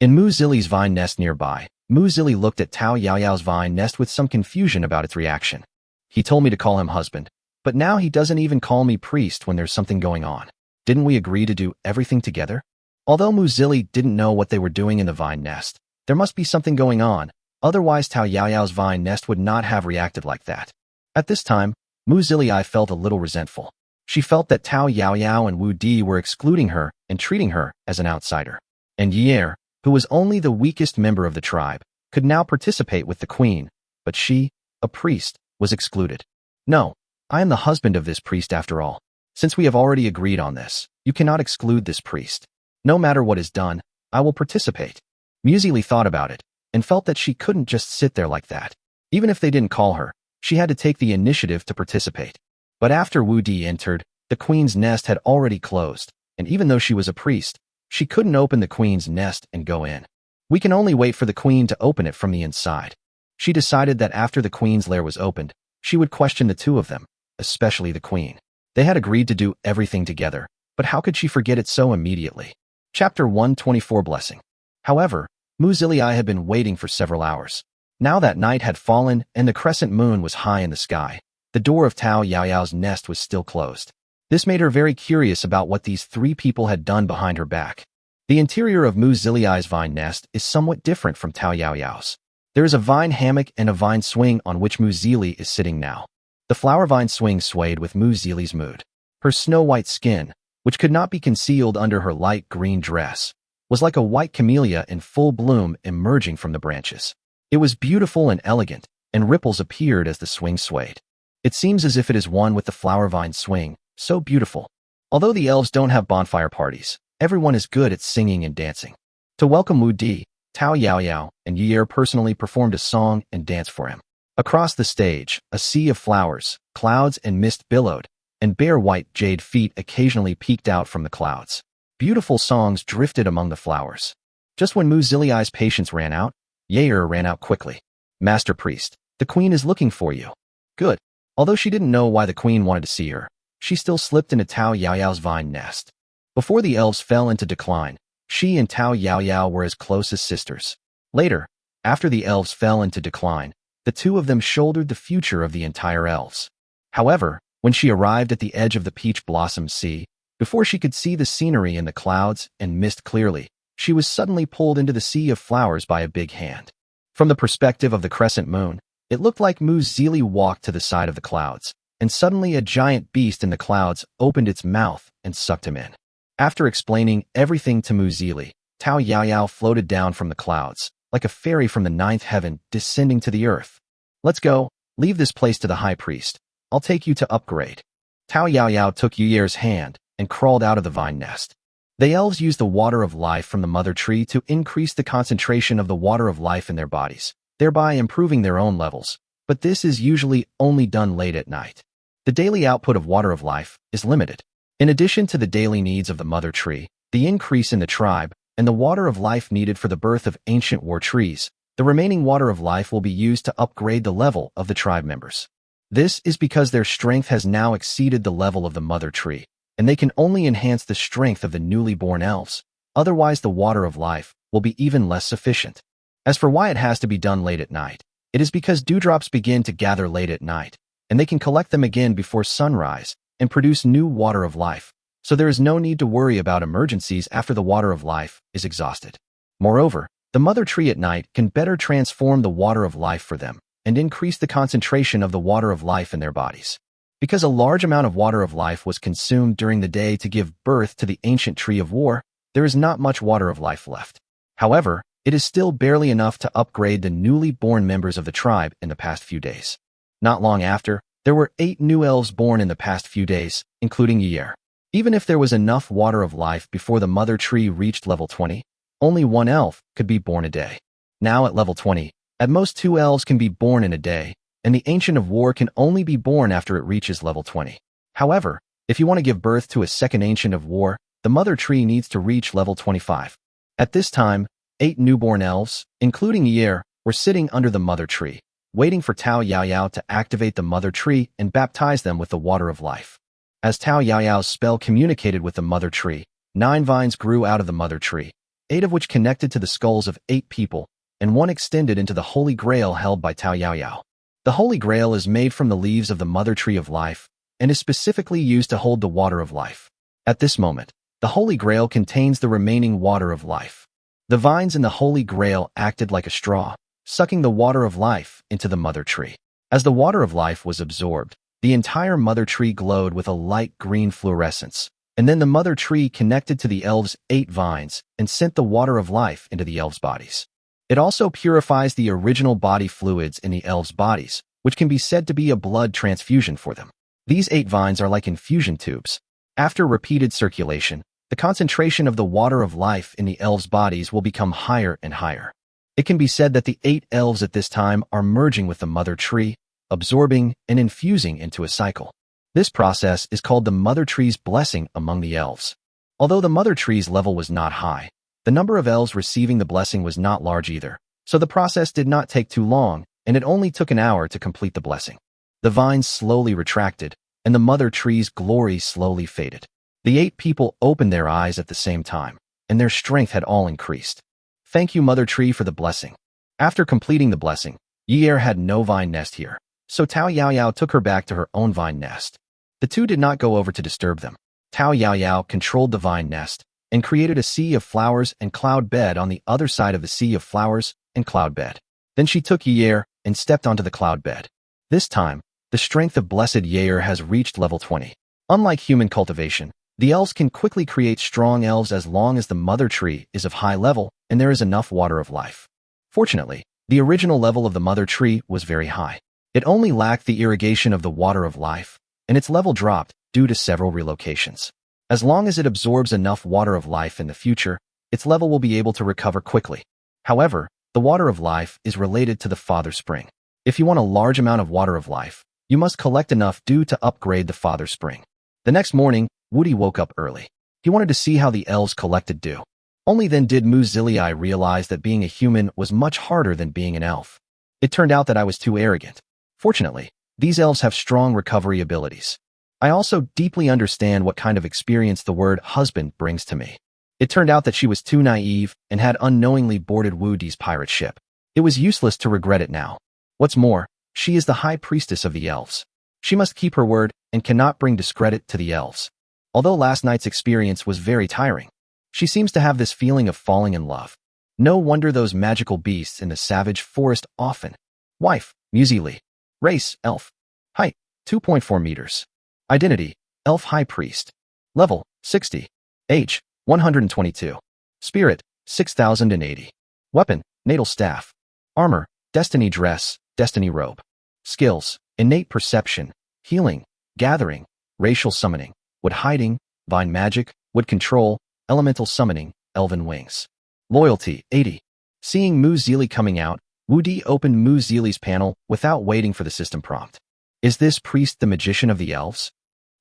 In Mu Zili's vine nest nearby, Mu Zili looked at Tao Yaoyao's vine nest with some confusion about its reaction. "He told me to call him husband, but now he doesn't even call me priest when there's something going on. Didn't we agree to do everything together?" Although Mu Zili didn't know what they were doing in the vine nest, there must be something going on, otherwise Tao Yaoyao's vine nest would not have reacted like that. At this time, Mu Zili felt a little resentful. She felt that Tao Yaoyao and Wu Di were excluding her and treating her as an outsider. And Yer, who was only the weakest member of the tribe, could now participate with the queen, but she, a priest, was excluded. "No, I am the husband of this priest after all. Since we have already agreed on this, you cannot exclude this priest. No matter what is done, I will participate." Mu Zili thought about it, and felt that she couldn't just sit there like that. Even if they didn't call her, she had to take the initiative to participate. But after Wu Di entered, the queen's nest had already closed, and even though she was a priest, she couldn't open the queen's nest and go in. We can only wait for the queen to open it from the inside. She decided that after the queen's lair was opened, she would question the two of them, especially the queen. They had agreed to do everything together, but how could she forget it so immediately? Chapter 124 Blessing. However, Mu Zili had been waiting for several hours. Now that night had fallen and the crescent moon was high in the sky, the door of Tao Yaoyao's nest was still closed. This made her very curious about what these three people had done behind her back. The interior of Mu Zili's vine nest is somewhat different from Tao Yaoyao's. There is a vine hammock and a vine swing on which Mu Zili is sitting now. The flower vine swing swayed with Mu Zili's mood. Her snow-white skin, which could not be concealed under her light green dress, was like a white camellia in full bloom emerging from the branches. It was beautiful and elegant, and ripples appeared as the swing swayed. It seems as if it is one with the flower vine swing, so beautiful. Although the elves don't have bonfire parties, everyone is good at singing and dancing. To welcome Wu Di, Tao Yaoyao and Yer personally performed a song and dance for him. Across the stage, a sea of flowers, clouds and mist billowed, and bare white jade feet occasionally peeked out from the clouds. Beautiful songs drifted among the flowers. Just when Mu Zili's patience ran out, Yer ran out quickly. "Master Priest, the queen is looking for you." Good. Although she didn't know why the queen wanted to see her, she still slipped into Tao Yaoyao's vine nest. Before the elves fell into decline, she and Tao Yaoyao were as close as sisters. Later, after the elves fell into decline, the two of them shouldered the future of the entire elves. However, when she arrived at the edge of the peach blossom sea, before she could see the scenery in the clouds and mist clearly, she was suddenly pulled into the sea of flowers by a big hand. From the perspective of the crescent moon, it looked like Mu Zili walked to the side of the clouds, and suddenly a giant beast in the clouds opened its mouth and sucked him in. After explaining everything to Mu Zili, Tao Yaoyao floated down from the clouds, like a fairy from the ninth heaven descending to the earth. "Let's go, leave this place to the high priest. I'll take you to upgrade." Tao Yaoyao took Yer's hand and crawled out of the vine nest. The elves used the water of life from the mother tree to increase the concentration of the water of life in their bodies, thereby improving their own levels, but this is usually only done late at night. The daily output of water of life is limited. In addition to the daily needs of the mother tree, the increase in the tribe, and the water of life needed for the birth of ancient war trees, the remaining water of life will be used to upgrade the level of the tribe members. This is because their strength has now exceeded the level of the mother tree, and they can only enhance the strength of the newly born elves, otherwise the water of life will be even less sufficient. As for why it has to be done late at night, it is because dewdrops begin to gather late at night, and they can collect them again before sunrise and produce new water of life, so there is no need to worry about emergencies after the water of life is exhausted. Moreover, the mother tree at night can better transform the water of life for them, and increased the concentration of the water of life in their bodies. Because a large amount of water of life was consumed during the day to give birth to the ancient tree of war, there is not much water of life left. However, it is still barely enough to upgrade the newly born members of the tribe in the past few days. Not long after, there were 8 new elves born in the past few days, including Yer. Even if there was enough water of life before the mother tree reached level 20, only 1 elf could be born a day. Now at level 20, at most 2 elves can be born in a day, and the Ancient of War can only be born after it reaches level 20. However, if you want to give birth to a second Ancient of War, the mother tree needs to reach level 25. At this time, 8 newborn elves, including Yer, were sitting under the mother tree, waiting for Tao Yaoyao to activate the mother tree and baptize them with the water of life. As Tao Yaoyao's spell communicated with the mother tree, 9 vines grew out of the mother tree, 8 of which connected to the skulls of 8 people, and 1 extended into the Holy Grail held by Tao Yaoyao. The Holy Grail is made from the leaves of the mother tree of life, and is specifically used to hold the water of life. At this moment, the Holy Grail contains the remaining water of life. The vines in the Holy Grail acted like a straw, sucking the water of life into the mother tree. As the water of life was absorbed, the entire mother tree glowed with a light green fluorescence, and then the mother tree connected to the elves' 8 vines and sent the water of life into the elves' bodies. It also purifies the original body fluids in the elves' bodies, which can be said to be a blood transfusion for them. These 8 vines are like infusion tubes. After repeated circulation, the concentration of the water of life in the elves' bodies will become higher and higher. It can be said that the 8 elves at this time are merging with the mother tree, absorbing and infusing into a cycle. This process is called the mother tree's blessing among the elves. Although the mother tree's level was not high, the number of elves receiving the blessing was not large either, so the process did not take too long, and it only took an hour to complete the blessing. The vines slowly retracted, and the mother tree's glory slowly faded. The 8 people opened their eyes at the same time, and their strength had all increased. Thank you, mother tree, for the blessing. After completing the blessing, Yer had no vine nest here, so Tao Yaoyao took her back to her own vine nest. The 2 did not go over to disturb them. Tao Yaoyao controlled the vine nest, and created a sea of flowers and cloud bed on the other side of the sea of flowers and cloud bed. Then she took Yer and stepped onto the cloud bed. This time, the strength of blessed Yer has reached level 20. Unlike human cultivation, the elves can quickly create strong elves as long as the mother tree is of high level and there is enough water of life. Fortunately, the original level of the mother tree was very high. It only lacked the irrigation of the water of life, and its level dropped due to several relocations. As long as it absorbs enough water of life in the future, its level will be able to recover quickly. However, the water of life is related to the Father Spring. If you want a large amount of water of life, you must collect enough dew to upgrade the Father Spring. The next morning, Woody woke up early. He wanted to see how the elves collected dew. Only then did Muzilii realize that being a human was much harder than being an elf. It turned out that I was too arrogant. Fortunately, these elves have strong recovery abilities. I also deeply understand what kind of experience the word husband brings to me. It turned out that she was too naive and had unknowingly boarded Wu Di's pirate ship. It was useless to regret it now. What's more, she is the high priestess of the elves. She must keep her word and cannot bring discredit to the elves. Although last night's experience was very tiring, she seems to have this feeling of falling in love. No wonder those magical beasts in the savage forest often. Wife, Muzili. Race, elf. Height, 2.4 meters. Identity, elf high priest. Level, 60. Age, 122. Spirit, 6080. Weapon, natal staff. Armor, destiny dress, destiny robe. Skills, innate perception, healing, gathering, racial summoning, wood hiding, vine magic, wood control, elemental summoning, elven wings. Loyalty, 80. Seeing Muzili coming out, Wu Di opened Muzili's panel without waiting for the system prompt. Is this priest the magician of the elves?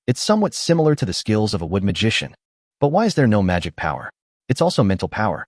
It's somewhat similar to the skills of a wood magician. But why is there no magic power? It's also mental power.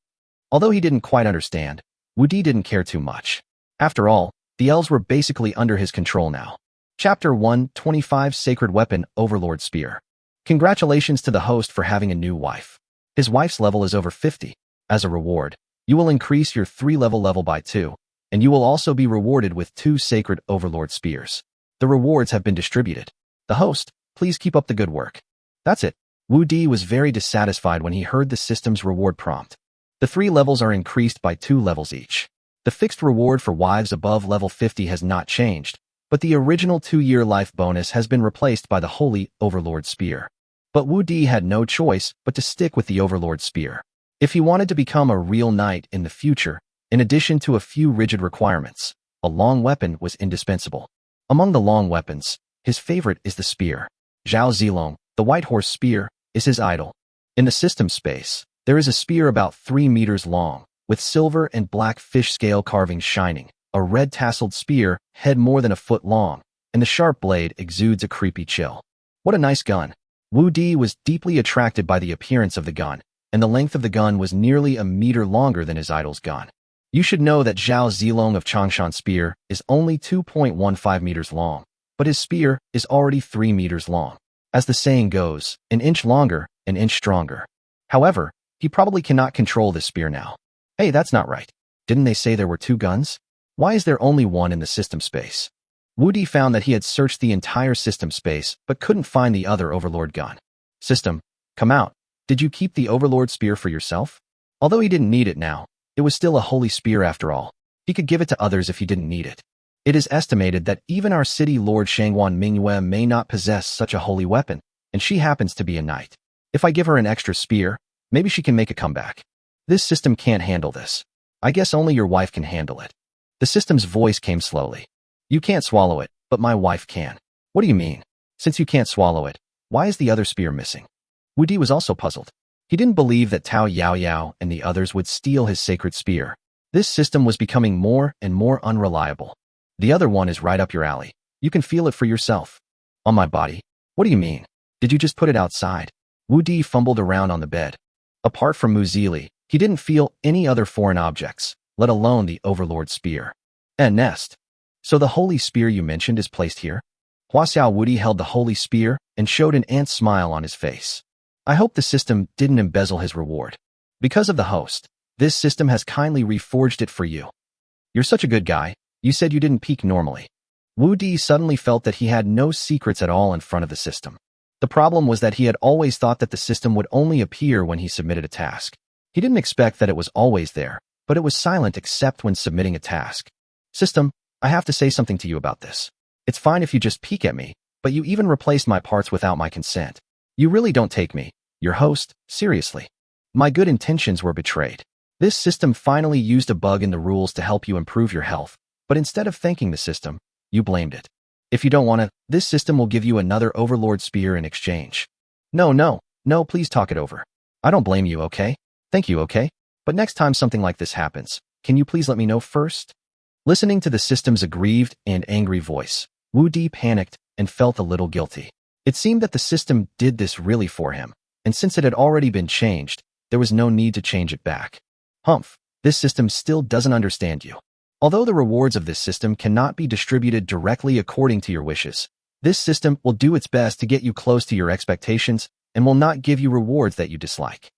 Although he didn't quite understand, Wu Di didn't care too much. After all, the elves were basically under his control now. Chapter 125 Sacred Weapon Overlord Spear. Congratulations to the host for having a new wife. His wife's level is over 50. As a reward, you will increase your 3-level by 2, and you will also be rewarded with 2 Sacred Overlord Spears. The rewards have been distributed. The host, please keep up the good work. That's it. Wu Di was very dissatisfied when he heard the system's reward prompt. The 3 levels are increased by 2 levels each. The fixed reward for wives above level 50 has not changed, but the original 2-year life bonus has been replaced by the Holy Overlord Spear. But Wu Di had no choice but to stick with the Overlord Spear. If he wanted to become a real knight in the future, in addition to a few rigid requirements, a long weapon was indispensable. Among the long weapons, his favorite is the spear. Zhao Zilong, the White Horse Spear, is his idol. In the system space, there is a spear about 3 meters long, with silver and black fish scale carvings shining, a red tasseled spear, head more than a foot long, and the sharp blade exudes a creepy chill. What a nice gun. Wu Di was deeply attracted by the appearance of the gun, and the length of the gun was nearly a meter longer than his idol's gun. You should know that Zhao Zilong of Changshan Spear is only 2.15 meters long, but his spear is already 3 meters long. As the saying goes, an inch longer, an inch stronger. However, he probably cannot control this spear now. Hey, that's not right. Didn't they say there were 2 guns? Why is there only one in the system space? Wu Di found that he had searched the entire system space but couldn't find the other Overlord gun. System, come out. Did you keep the Overlord Spear for yourself? Although he didn't need it now, it was still a holy spear after all. He could give it to others if he didn't need it. It is estimated that even our city lord Shangwan Mingyue may not possess such a holy weapon, and she happens to be a knight. If I give her an extra spear, maybe she can make a comeback. This system can't handle this. I guess only your wife can handle it. The system's voice came slowly. You can't swallow it, but my wife can. What do you mean? Since you can't swallow it, why is the other spear missing? Wu Di was also puzzled. He didn't believe that Tao Yaoyao and the others would steal his sacred spear. This system was becoming more and more unreliable. The other one is right up your alley. You can feel it for yourself. On my body? What do you mean? Did you just put it outside? Wu Di fumbled around on the bed. Apart from Muzili, he didn't feel any other foreign objects, let alone the Overlord Spear. And nest. So the holy spear you mentioned is placed here? Hua Xiao Wu Di held the holy spear and showed an ant smile on his face. I hope the system didn't embezzle his reward. Because of the host, this system has kindly reforged it for you. You're such a good guy. You said you didn't peek normally. Wu Di suddenly felt that he had no secrets at all in front of the system. The problem was that he had always thought that the system would only appear when he submitted a task. He didn't expect that it was always there, but it was silent except when submitting a task. System, I have to say something to you about this. It's fine if you just peek at me, but you even replaced my parts without my consent. You really don't take me, your host, seriously. My good intentions were betrayed. This system finally used a bug in the rules to help you improve your health, but instead of thanking the system, you blamed it. If you don't want to, this system will give you another Overlord Spear in exchange. No, please talk it over. I don't blame you, okay? Thank you, okay? But next time something like this happens, can you please let me know first? Listening to the system's aggrieved and angry voice, Wu Di panicked and felt a little guilty. It seemed that the system did this really for him, and since it had already been changed, there was no need to change it back. Humph, this system still doesn't understand you. Although the rewards of this system cannot be distributed directly according to your wishes, this system will do its best to get you close to your expectations and will not give you rewards that you dislike.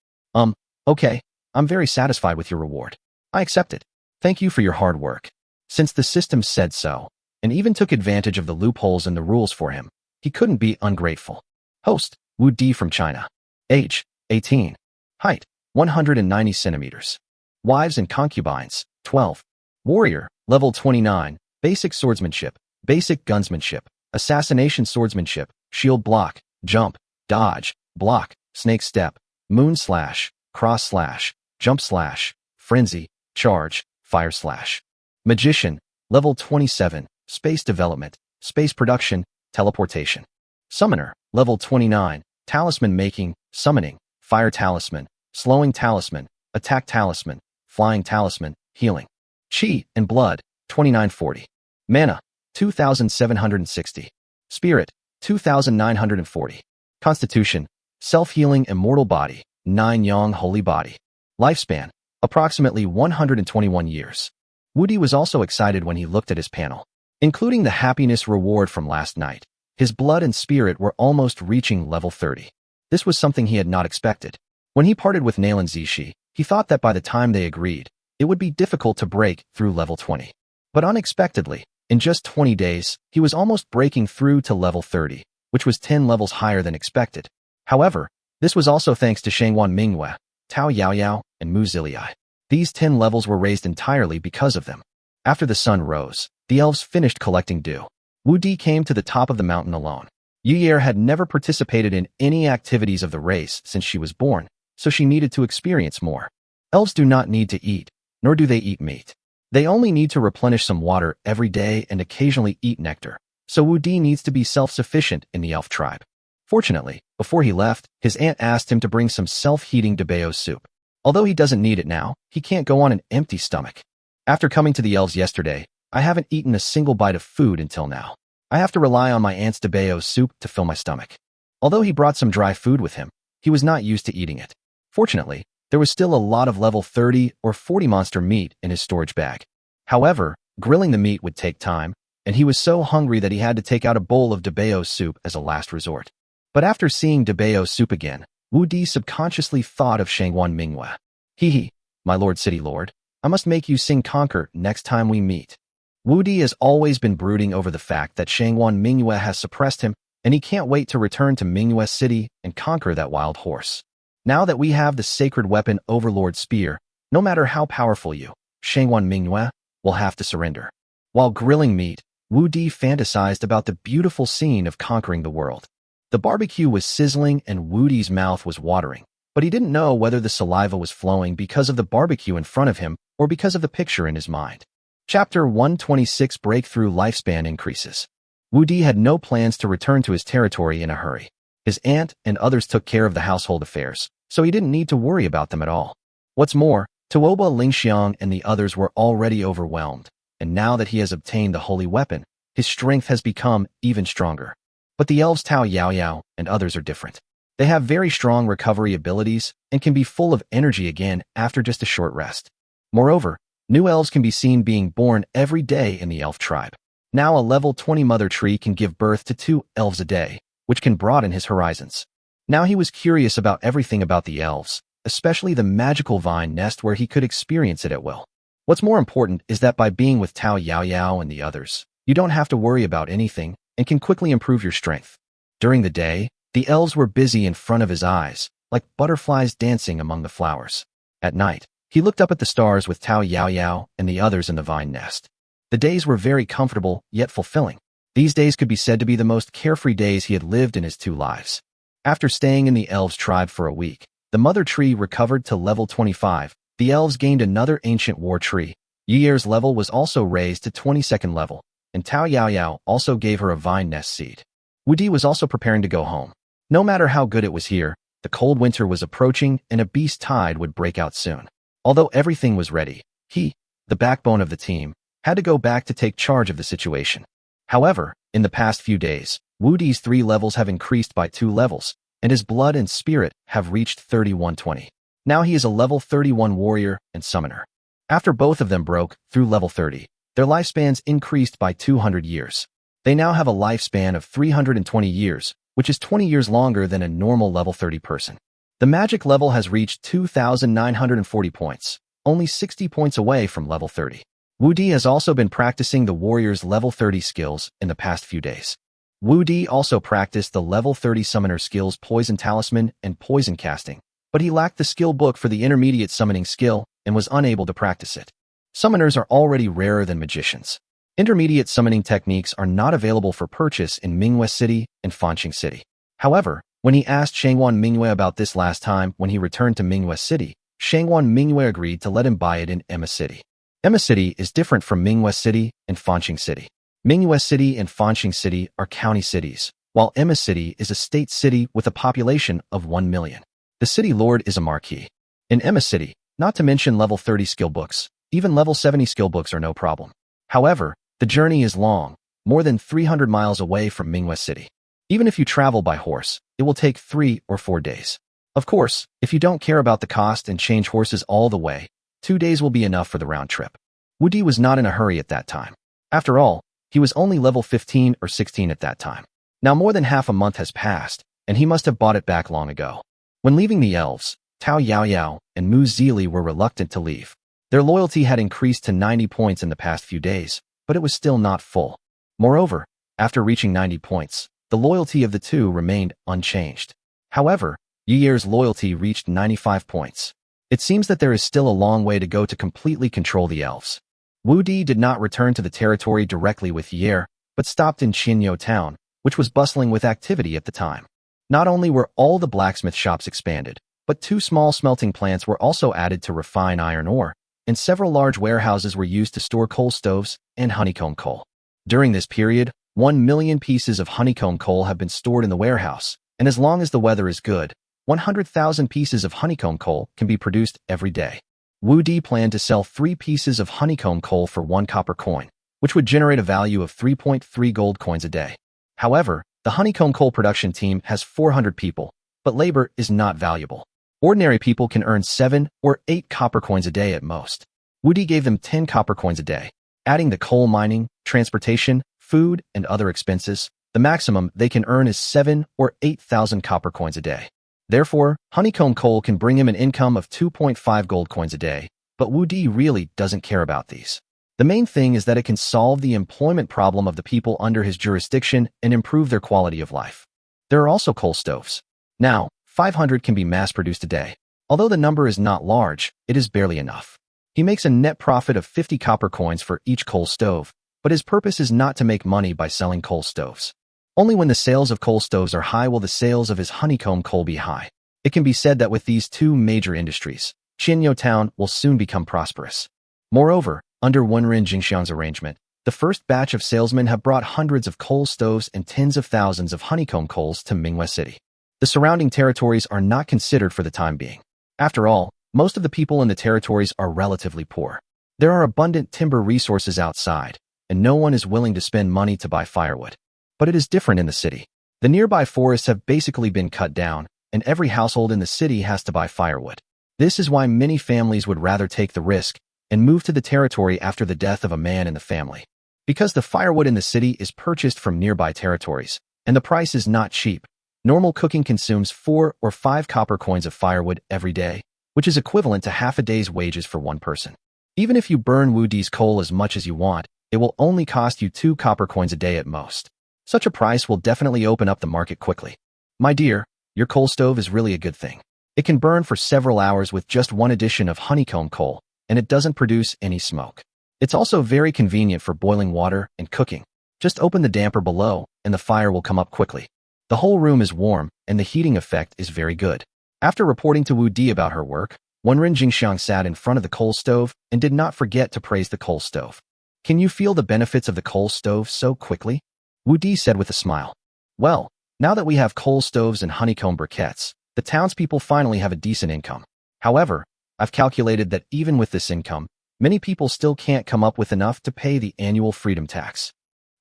Okay, I'm very satisfied with your reward. I accept it. Thank you for your hard work. Since the system said so, and even took advantage of the loopholes in the rules for him, he couldn't be ungrateful. Host, Wu Di from China. Age, 18. Height, 190 centimeters. Wives and concubines, 12. Warrior, level 29, basic swordsmanship, basic gunsmanship, assassination swordsmanship, shield block, jump, dodge, block, snake step, moon slash, cross slash, jump slash, frenzy, charge, fire slash. Magician, level 27, space development, space production, teleportation. Summoner, level 29, talisman making, summoning, fire talisman, slowing talisman, attack talisman, flying talisman, healing. Chi and blood, 2940. Mana, 2760. Spirit, 2940. Constitution, self-healing immortal body, 9 yang holy body. Lifespan, approximately 121 years. Wu Di was also excited when he looked at his panel. Including the happiness reward from last night, his blood and spirit were almost reaching level 30. This was something he had not expected. When he parted with Nalan Zishi, he thought that by the time they agreed, it would be difficult to break through level 20. But unexpectedly, in just 20 days, he was almost breaking through to level 30, which was 10 levels higher than expected. However, this was also thanks to Shangwan Mingyue, Tao Yaoyao, and Mu Ziliai. These 10 levels were raised entirely because of them. After the sun rose, the elves finished collecting dew. Wu Di came to the top of the mountain alone. Yu had never participated in any activities of the race since she was born, so she needed to experience more. Elves do not need to eat, nor do they eat meat. They only need to replenish some water every day and occasionally eat nectar, so Wu Di needs to be self-sufficient in the elf tribe. Fortunately, before he left, his aunt asked him to bring some self-heating Debeo soup. Although he doesn't need it now, he can't go on an empty stomach. After coming to the elves yesterday, I haven't eaten a single bite of food until now. I have to rely on my aunt's Debeo soup to fill my stomach. Although he brought some dry food with him, he was not used to eating it. Fortunately, there was still a lot of level 30 or 40 monster meat in his storage bag. However, grilling the meat would take time, and he was so hungry that he had to take out a bowl of Debeo soup as a last resort. But after seeing Debeo soup again, Wu Di subconsciously thought of Shangwan Minghua. Hee, my lord city lord, I must make you sing conquer next time we meet. Wu Di has always been brooding over the fact that Shangwan Minghua has suppressed him, and he can't wait to return to Minghua City and conquer that wild horse. Now that we have the sacred weapon Overlord Spear, no matter how powerful you, Shangwan Minghua, will have to surrender. While grilling meat, Wu Di fantasized about the beautiful scene of conquering the world. The barbecue was sizzling and Wu Di's mouth was watering, but he didn't know whether the saliva was flowing because of the barbecue in front of him or because of the picture in his mind. Chapter 126 Breakthrough Lifespan Increases. Wu Di had no plans to return to his territory in a hurry. His aunt and others took care of the household affairs, so he didn't need to worry about them at all. What's more, Tuoba Lingxiang and the others were already overwhelmed, and now that he has obtained the holy weapon, his strength has become even stronger. But the elves Tao Yaoyao and others are different. They have very strong recovery abilities and can be full of energy again after just a short rest. Moreover, new elves can be seen being born every day in the elf tribe. Now a level 20 mother tree can give birth to 2 elves a day, which can broaden his horizons. Now he was curious about everything about the elves, especially the magical vine nest where he could experience it at will. What's more important is that by being with Tao Yaoyao and the others, you don't have to worry about anything and can quickly improve your strength. During the day, the elves were busy in front of his eyes, like butterflies dancing among the flowers. At night, he looked up at the stars with Tao Yaoyao and the others in the vine nest. The days were very comfortable, yet fulfilling. These days could be said to be the most carefree days he had lived in his 2 lives. After staying in the elves' tribe for a week, the mother tree recovered to level 25. The elves gained another ancient war tree. Yier's level was also raised to 22nd level, and Tao Yaoyao also gave her a vine nest seed. Wu Di was also preparing to go home. No matter how good it was here, the cold winter was approaching and a beast tide would break out soon. Although everything was ready, he, the backbone of the team, had to go back to take charge of the situation. However, in the past few days, Wu Di's 3 levels have increased by 2 levels, and his blood and spirit have reached 3120. Now he is a level 31 warrior and summoner. After both of them broke through level 30, their lifespans increased by 200 years. They now have a lifespan of 320 years, which is 20 years longer than a normal level 30 person. The magic level has reached 2,940 points, only 60 points away from level 30. Wu Di has also been practicing the warrior's level 30 skills in the past few days. Wu Di also practiced the level 30 summoner skills Poison Talisman and Poison Casting, but he lacked the skill book for the intermediate summoning skill and was unable to practice it. Summoners are already rarer than magicians. Intermediate summoning techniques are not available for purchase in Minghua City and Fanqing City. However, when he asked Shangwan Minghua about this last time when he returned to Minghua City, Shangwan Minghua agreed to let him buy it in Emma City. Emma City is different from Minghua City and Fanqing City. Minghua City and Fanqing City are county cities, while Emma City is a state city with a population of 1 million. The city lord is a marquis. In Emma City, not to mention level 30 skill books, even level 70 skill books are no problem. However, the journey is long, more than 300 miles away from Minghua City. Even if you travel by horse, it will take 3 or 4 days. Of course, if you don't care about the cost and change horses all the way, 2 days will be enough for the round trip. Wu Di was not in a hurry at that time. After all, he was only level 15 or 16 at that time. Now more than half a month has passed, and he must have bought it back long ago. When leaving the elves, Tao Yaoyao and Mu Zili were reluctant to leave. Their loyalty had increased to 90 points in the past few days, but it was still not full. Moreover, after reaching 90 points, the loyalty of the two remained unchanged. However, Yier's loyalty reached 95 points. It seems that there is still a long way to go to completely control the elves. Wu Di did not return to the territory directly with Yer, but stopped in Qinyou town, which was bustling with activity at the time. Not only were all the blacksmith shops expanded, but 2 small smelting plants were also added to refine iron ore, and several large warehouses were used to store coal stoves and honeycomb coal. During this period, 1 million pieces of honeycomb coal have been stored in the warehouse, and as long as the weather is good, 100,000 pieces of honeycomb coal can be produced every day. Wu Di planned to sell 3 pieces of honeycomb coal for 1 copper coin, which would generate a value of 3.3 gold coins a day. However, the honeycomb coal production team has 400 people, but labor is not valuable. Ordinary people can earn 7 or 8 copper coins a day at most. Wu Di gave them 10 copper coins a day. Adding the coal mining, transportation, food, and other expenses, the maximum they can earn is 7 or 8,000 copper coins a day. Therefore, honeycomb coal can bring him an income of 2.5 gold coins a day, but Wu Di really doesn't care about these. The main thing is that it can solve the employment problem of the people under his jurisdiction and improve their quality of life. There are also coal stoves. Now, 500 can be mass-produced a day. Although the number is not large, it is barely enough. He makes a net profit of 50 copper coins for each coal stove, but his purpose is not to make money by selling coal stoves. Only when the sales of coal stoves are high will the sales of his honeycomb coal be high. It can be said that with these 2 major industries, Qinyou town will soon become prosperous. Moreover, under Wenren Jingxiang's arrangement, the first batch of salesmen have brought hundreds of coal stoves and tens of thousands of honeycomb coals to Manhwa City. The surrounding territories are not considered for the time being. After all, most of the people in the territories are relatively poor. There are abundant timber resources outside, and no one is willing to spend money to buy firewood. But it is different in the city. The nearby forests have basically been cut down, and every household in the city has to buy firewood. This is why many families would rather take the risk and move to the territory after the death of a man in the family. Because the firewood in the city is purchased from nearby territories, and the price is not cheap, normal cooking consumes 4 or 5 copper coins of firewood every day, which is equivalent to half a day's wages for one person. Even if you burn Wu Di's coal as much as you want, it will only cost you 2 copper coins a day at most. Such a price will definitely open up the market quickly. My dear, your coal stove is really a good thing. It can burn for several hours with just 1 addition of honeycomb coal, and it doesn't produce any smoke. It's also very convenient for boiling water and cooking. Just open the damper below, and the fire will come up quickly. The whole room is warm, and the heating effect is very good. After reporting to Wu Di about her work, Wenren Jingxiang sat in front of the coal stove and did not forget to praise the coal stove. Can you feel the benefits of the coal stove so quickly? Wu Di said with a smile. Well, now that we have coal stoves and honeycomb briquettes, the townspeople finally have a decent income. However, I've calculated that even with this income, many people still can't come up with enough to pay the annual freedom tax.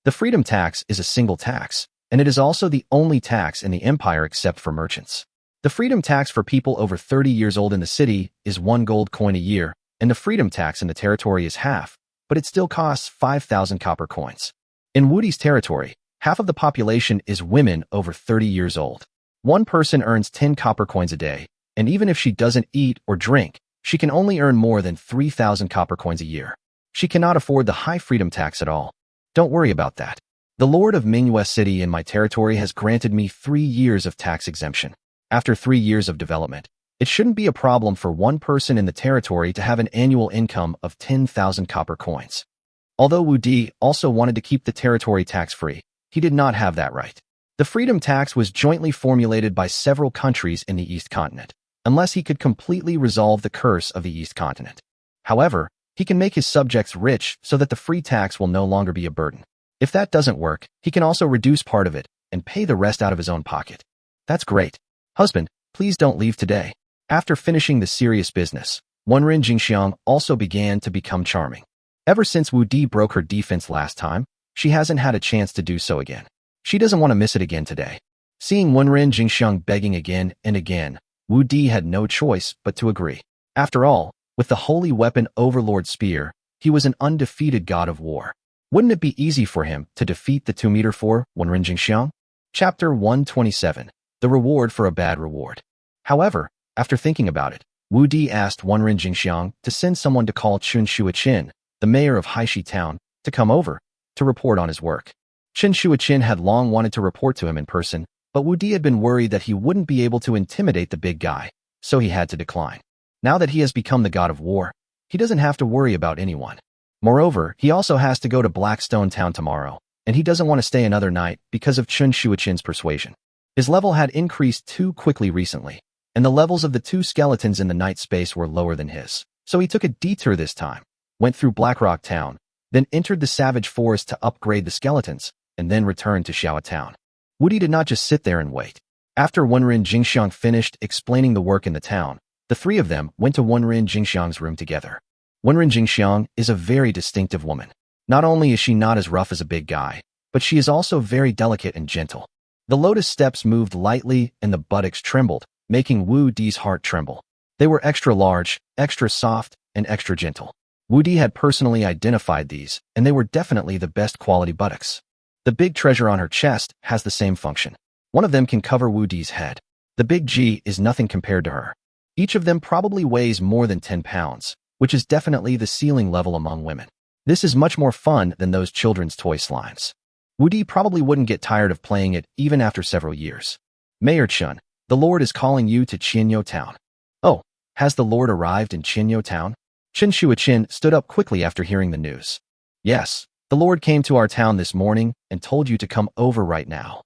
The freedom tax is a single tax, and it is also the only tax in the empire except for merchants. The freedom tax for people over 30 years old in the city is 1 gold coin a year, and the freedom tax in the territory is half, but it still costs 5,000 copper coins. In Wu Di's territory, half of the population is women over 30 years old. One person earns 10 copper coins a day, and even if she doesn't eat or drink, she can only earn more than 3,000 copper coins a year. She cannot afford the high freedom tax at all. Don't worry about that. The Lord of Manhwa City in my territory has granted me 3 years of tax exemption. After 3 years of development, it shouldn't be a problem for one person in the territory to have an annual income of 10,000 copper coins. Although Wu Di also wanted to keep the territory tax-free, he did not have that right. The freedom tax was jointly formulated by several countries in the East Continent, unless he could completely resolve the curse of the East Continent. However, he can make his subjects rich so that the free tax will no longer be a burden. If that doesn't work, he can also reduce part of it and pay the rest out of his own pocket. That's great. Husband, please don't leave today. After finishing the serious business, Wenren Jingxiang also began to become charming. Ever since Wu Di broke her defense last time, she hasn't had a chance to do so again. She doesn't want to miss it again today. Seeing Wenren Jingxiang begging again and again, Wu Di had no choice but to agree. After all, with the holy weapon Overlord Spear, he was an undefeated god of war. Wouldn't it be easy for him to defeat the 2-meter-4 Wenren Jingxiang? Chapter 127. The Reward for a Bad Reward. However, after thinking about it, Wu Di asked Wenren Jingxiang to send someone to call Chen Shuiqin, the mayor of Haishi town, to come over to report on his work. Chen Shuiqin had long wanted to report to him in person, but Wu Di had been worried that he wouldn't be able to intimidate the big guy, so he had to decline. Now that he has become the god of war, he doesn't have to worry about anyone. Moreover, he also has to go to Blackstone Town tomorrow, and he doesn't want to stay another night because of Chun Shuichin's persuasion. His level had increased too quickly recently, and the levels of the two skeletons in the night space were lower than his. So he took a detour this time, went through Blackrock Town, then entered the Savage Forest to upgrade the skeletons, and then returned to Xiao Town. Woody did not just sit there and wait. After Wenrin Jingxiang finished explaining the work in the town, the three of them went to Wenrin Jingxiang's room together. Wenrin Jingxiang is a very distinctive woman. Not only is she not as rough as a big guy, but she is also very delicate and gentle. The lotus steps moved lightly and the buttocks trembled, making Wu Di's heart tremble. They were extra large, extra soft, and extra gentle. Wu Di had personally identified these, and they were definitely the best quality buttocks. The big treasure on her chest has the same function. One of them can cover Wu Di's head. The big G is nothing compared to her. Each of them probably weighs more than 10 pounds, which is definitely the ceiling level among women. This is much more fun than those children's toy slimes. Wu Di probably wouldn't get tired of playing it even after several years. Mayor Chun, the Lord is calling you to Qianyou Town. Oh, has the Lord arrived in Qianyou Town? Chen Shuichin stood up quickly after hearing the news. Yes, the Lord came to our town this morning and told you to come over right now.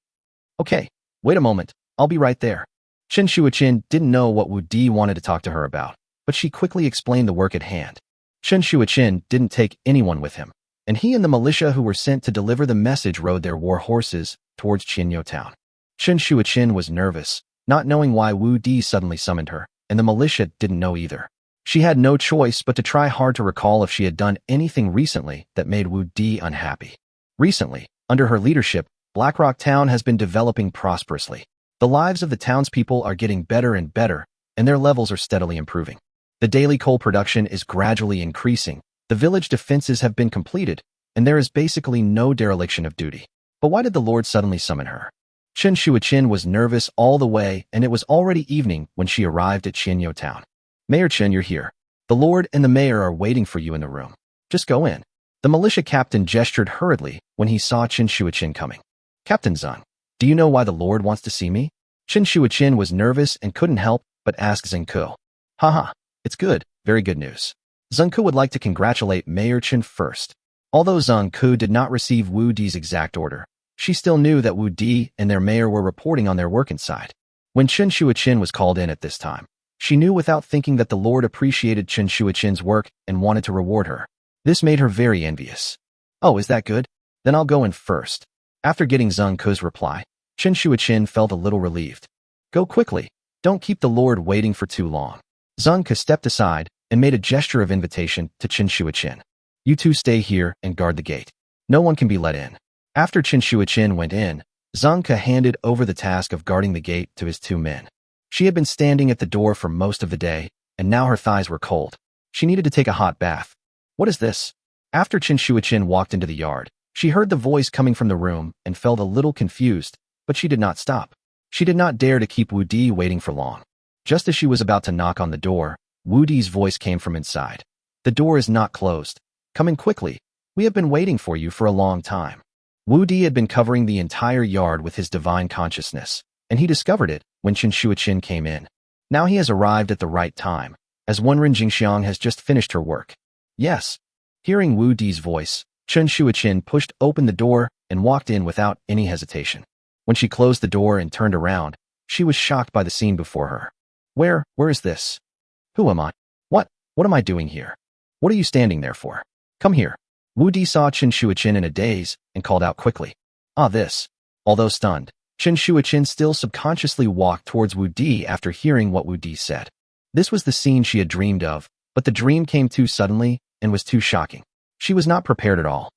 Okay, wait a moment, I'll be right there. Chen Shuichin didn't know what Wu Di wanted to talk to her about, but she quickly explained the work at hand. Chen Shuichin didn't take anyone with him, and he and the militia who were sent to deliver the message rode their war horses towards Qianyou Town. Chen Shuichin was nervous, not knowing why Wu Di suddenly summoned her, and the militia didn't know either. She had no choice but to try hard to recall if she had done anything recently that made Wu Di unhappy. Recently, under her leadership, Blackrock Town has been developing prosperously. The lives of the townspeople are getting better and better, and their levels are steadily improving. The daily coal production is gradually increasing, the village defenses have been completed, and there is basically no dereliction of duty. But why did the Lord suddenly summon her? Chen Shuichin was nervous all the way, and it was already evening when she arrived at Qianyou Town. Mayor Chen, you're here. The Lord and the mayor are waiting for you in the room. Just go in. The militia captain gestured hurriedly when he saw Chen Shuichin coming. Captain Zeng, do you know why the Lord wants to see me? Chen Shuichin was nervous and couldn't help but ask Zeng Ku. Haha, it's good, very good news. Zeng Ku would like to congratulate Mayor Chen first. Although Zeng Ku did not receive Wu Di's exact order, she still knew that Wu Di and their mayor were reporting on their work inside. When Chen Shuichin was called in at this time, she knew without thinking that the Lord appreciated Chen Shuichin's work and wanted to reward her. This made her very envious. Oh, is that good? Then I'll go in first. After getting Zeng Ku's reply, Chen Shuichin felt a little relieved. Go quickly. Don't keep the Lord waiting for too long. Zeng Ku stepped aside and made a gesture of invitation to Chen Shuichin. You two stay here and guard the gate. No one can be let in. After Chen Shuichin went in, Zeng Ku handed over the task of guarding the gate to his two men. She had been standing at the door for most of the day, and now her thighs were cold. She needed to take a hot bath. What is this? After Chen Shuichin walked into the yard, she heard the voice coming from the room and felt a little confused, but she did not stop. She did not dare to keep Wu Di waiting for long. Just as she was about to knock on the door, Wu Di's voice came from inside. The door is not closed. Come in quickly. We have been waiting for you for a long time. Wu Di had been covering the entire yard with his divine consciousness, and he discovered it when Chen Shuichin came in. Now he has arrived at the right time, as Wenrin Jingxiang has just finished her work. Yes. Hearing Wu Di's voice, Chen Shuichin pushed open the door and walked in without any hesitation. When she closed the door and turned around, she was shocked by the scene before her. Where is this? Who am I? What am I doing here? What are you standing there for? Come here. Wu Di saw Chen Shuichin in a daze and called out quickly. Ah, this. Although stunned, Chen Shuichin still subconsciously walked towards Wu Di after hearing what Wu Di said. This was the scene she had dreamed of, but the dream came too suddenly and was too shocking. She was not prepared at all.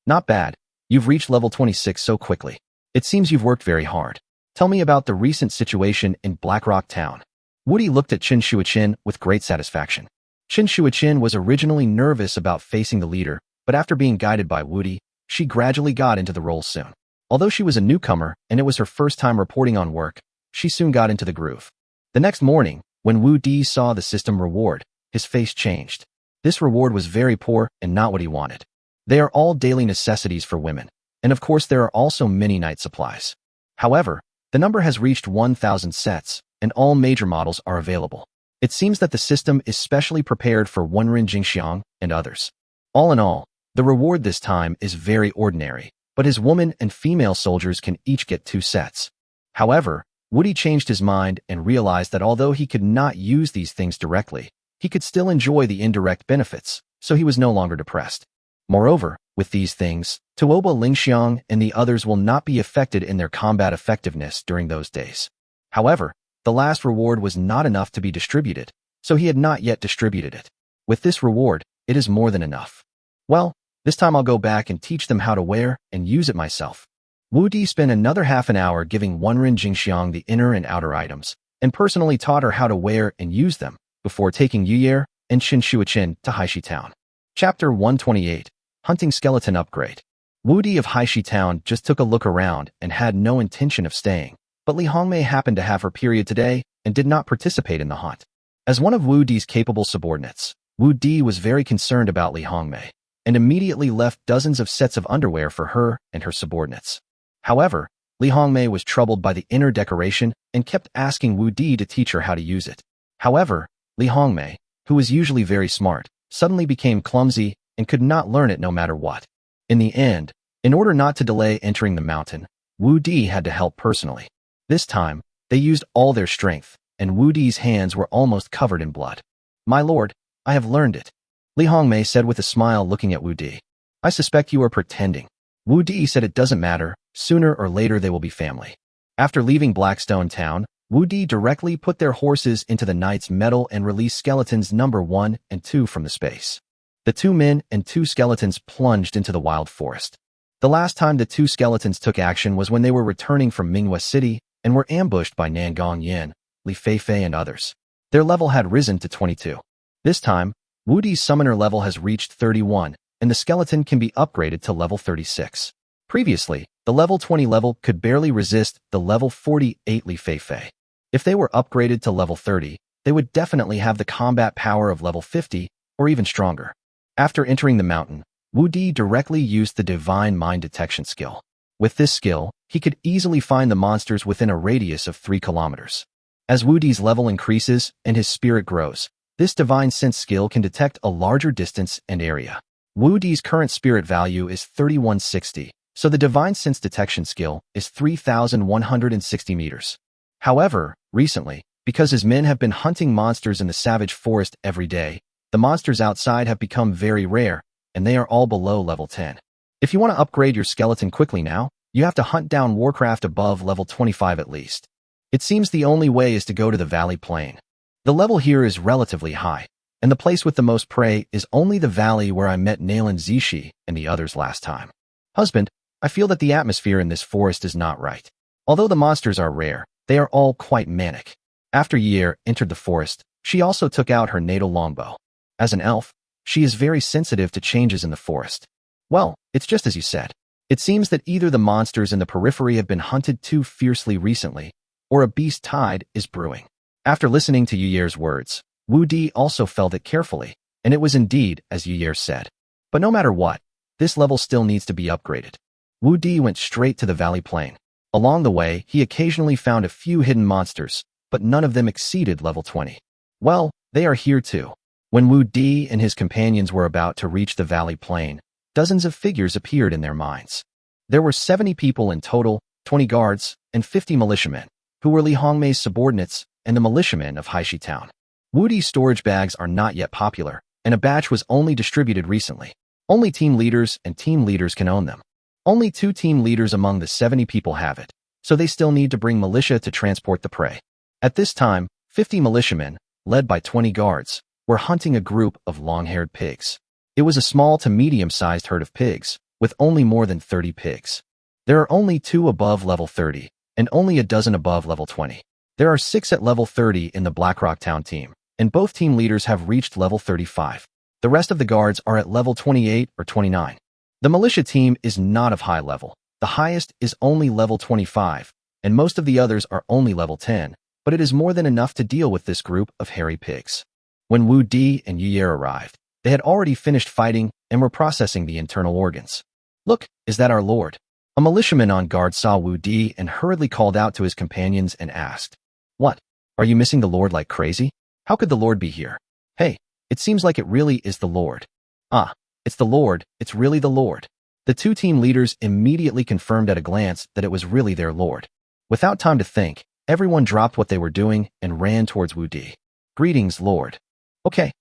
Not bad. You've reached level 26 so quickly. It seems you've worked very hard. Tell me about the recent situation in Blackrock Town. Wu Di looked at Chen Shuichin with great satisfaction. Chen Shuichin was originally nervous about facing the leader, but after being guided by Wu Di, she gradually got into the role soon. Although she was a newcomer and it was her first time reporting on work, she soon got into the groove. The next morning, when Wu Di saw the system reward, his face changed. This reward was very poor and not what he wanted. They are all daily necessities for women, and of course there are also many night supplies. However, the number has reached 1,000 sets, and all major models are available. It seems that the system is specially prepared for Wenren Jingxiang and others. All in all, the reward this time is very ordinary, but his woman and female soldiers can each get 2 sets. However, Woody changed his mind and realized that although he could not use these things directly, he could still enjoy the indirect benefits, so he was no longer depressed. Moreover, with these things, Tuoba Lingxiang and the others will not be affected in their combat effectiveness during those days. However, the last reward was not enough to be distributed, so he had not yet distributed it. With this reward, it is more than enough. Well, this time I'll go back and teach them how to wear and use it myself. Wu Di spent another half an hour giving Wenren Jingxiang the inner and outer items, and personally taught her how to wear and use them, before taking Yuye and Qin Shuichen to Haishi Town. Chapter 128, Hunting Skeleton Upgrade. Wu Di of Haishi Town just took a look around and had no intention of staying, but Li Hongmei happened to have her period today and did not participate in the hunt. As one of Wu Di's capable subordinates, Wu Di was very concerned about Li Hongmei, and immediately left dozens of sets of underwear for her and her subordinates. However, Li Hongmei was troubled by the inner decoration and kept asking Wu Di to teach her how to use it. However, Li Hongmei, who was usually very smart, suddenly became clumsy and could not learn it no matter what. In the end, in order not to delay entering the mountain, Wu Di had to help personally. This time, they used all their strength, and Wu Di's hands were almost covered in blood. "My lord, I have learned it," Li Hongmei said with a smile looking at Wu Di. "I suspect you are pretending." Wu Di said it doesn't matter, sooner or later they will be family. After leaving Blackstone Town, Wu Di directly put their horses into the knight's metal and released skeletons number 1 and 2 from the space. The 2 men and 2 skeletons plunged into the wild forest. The last time the 2 skeletons took action was when they were returning from Manhwa City and were ambushed by Nangong Yin, Li Feifei and others. Their level had risen to 22. This time, Wu Di's summoner level has reached 31, and the skeleton can be upgraded to level 36. Previously, the level 20 level could barely resist the level 48 Li Feifei. If they were upgraded to level 30, they would definitely have the combat power of level 50, or even stronger. After entering the mountain, Wu Di directly used the Divine Mind Detection skill. With this skill, he could easily find the monsters within a radius of 3 kilometers. As Wu Di's level increases and his spirit grows, this Divine Sense skill can detect a larger distance and area. Wu Di's current spirit value is 3160, so the Divine Sense Detection skill is 3160 meters. However, recently, because his men have been hunting monsters in the savage forest every day, the monsters outside have become very rare, and they are all below level 10. If you want to upgrade your skeleton quickly now, you have to hunt down Warcraft above level 25 at least. It seems the only way is to go to the Valley Plain. The level here is relatively high, and the place with the most prey is only the valley where I met Nailan Zishi and the others last time. Husband, I feel that the atmosphere in this forest is not right. Although the monsters are rare, they are all quite manic. After Yer entered the forest, she also took out her natal longbow. As an elf, she is very sensitive to changes in the forest. Well, it's just as you said. It seems that either the monsters in the periphery have been hunted too fiercely recently, or a beast tide is brewing. After listening to Yuyer's words, Wu Di also felt it carefully, and it was indeed as Yuyer said. But no matter what, this level still needs to be upgraded. Wu Di went straight to the Valley Plain. Along the way, he occasionally found a few hidden monsters, but none of them exceeded level 20. Well, they are here too. When Wu Di and his companions were about to reach the Valley Plain, dozens of figures appeared in their minds. There were 70 people in total, 20 guards, and 50 militiamen, who were Li Hongmei's subordinates and the militiamen of Haishi Town. Wu Di's storage bags are not yet popular, and a batch was only distributed recently. Only team leaders and team leaders can own them. Only 2 team leaders among the 70 people have it, so they still need to bring militia to transport the prey. At this time, 50 militiamen, led by 20 guards, were hunting a group of long-haired pigs. It was a small to medium-sized herd of pigs, with only more than 30 pigs. There are only 2 above level 30, and only a dozen above level 20. There are 6 at level 30 in the Blackrock Town team, and both team leaders have reached level 35. The rest of the guards are at level 28 or 29. The militia team is not of high level. The highest is only level 25, and most of the others are only level 10, but it is more than enough to deal with this group of hairy pigs. When Wu Di and Yuyer arrived, they had already finished fighting and were processing the internal organs. "Look, is that our lord?" A militiaman on guard saw Wu Di and hurriedly called out to his companions and asked, "What? Are you missing the lord like crazy?" How could the Lord be here? Hey, it seems like it really is the Lord. Ah, it's the Lord, it's really the Lord. The two team leaders immediately confirmed at a glance that it was really their Lord. Without time to think, everyone dropped what they were doing and ran towards Wu Di. Greetings, Lord. Okay,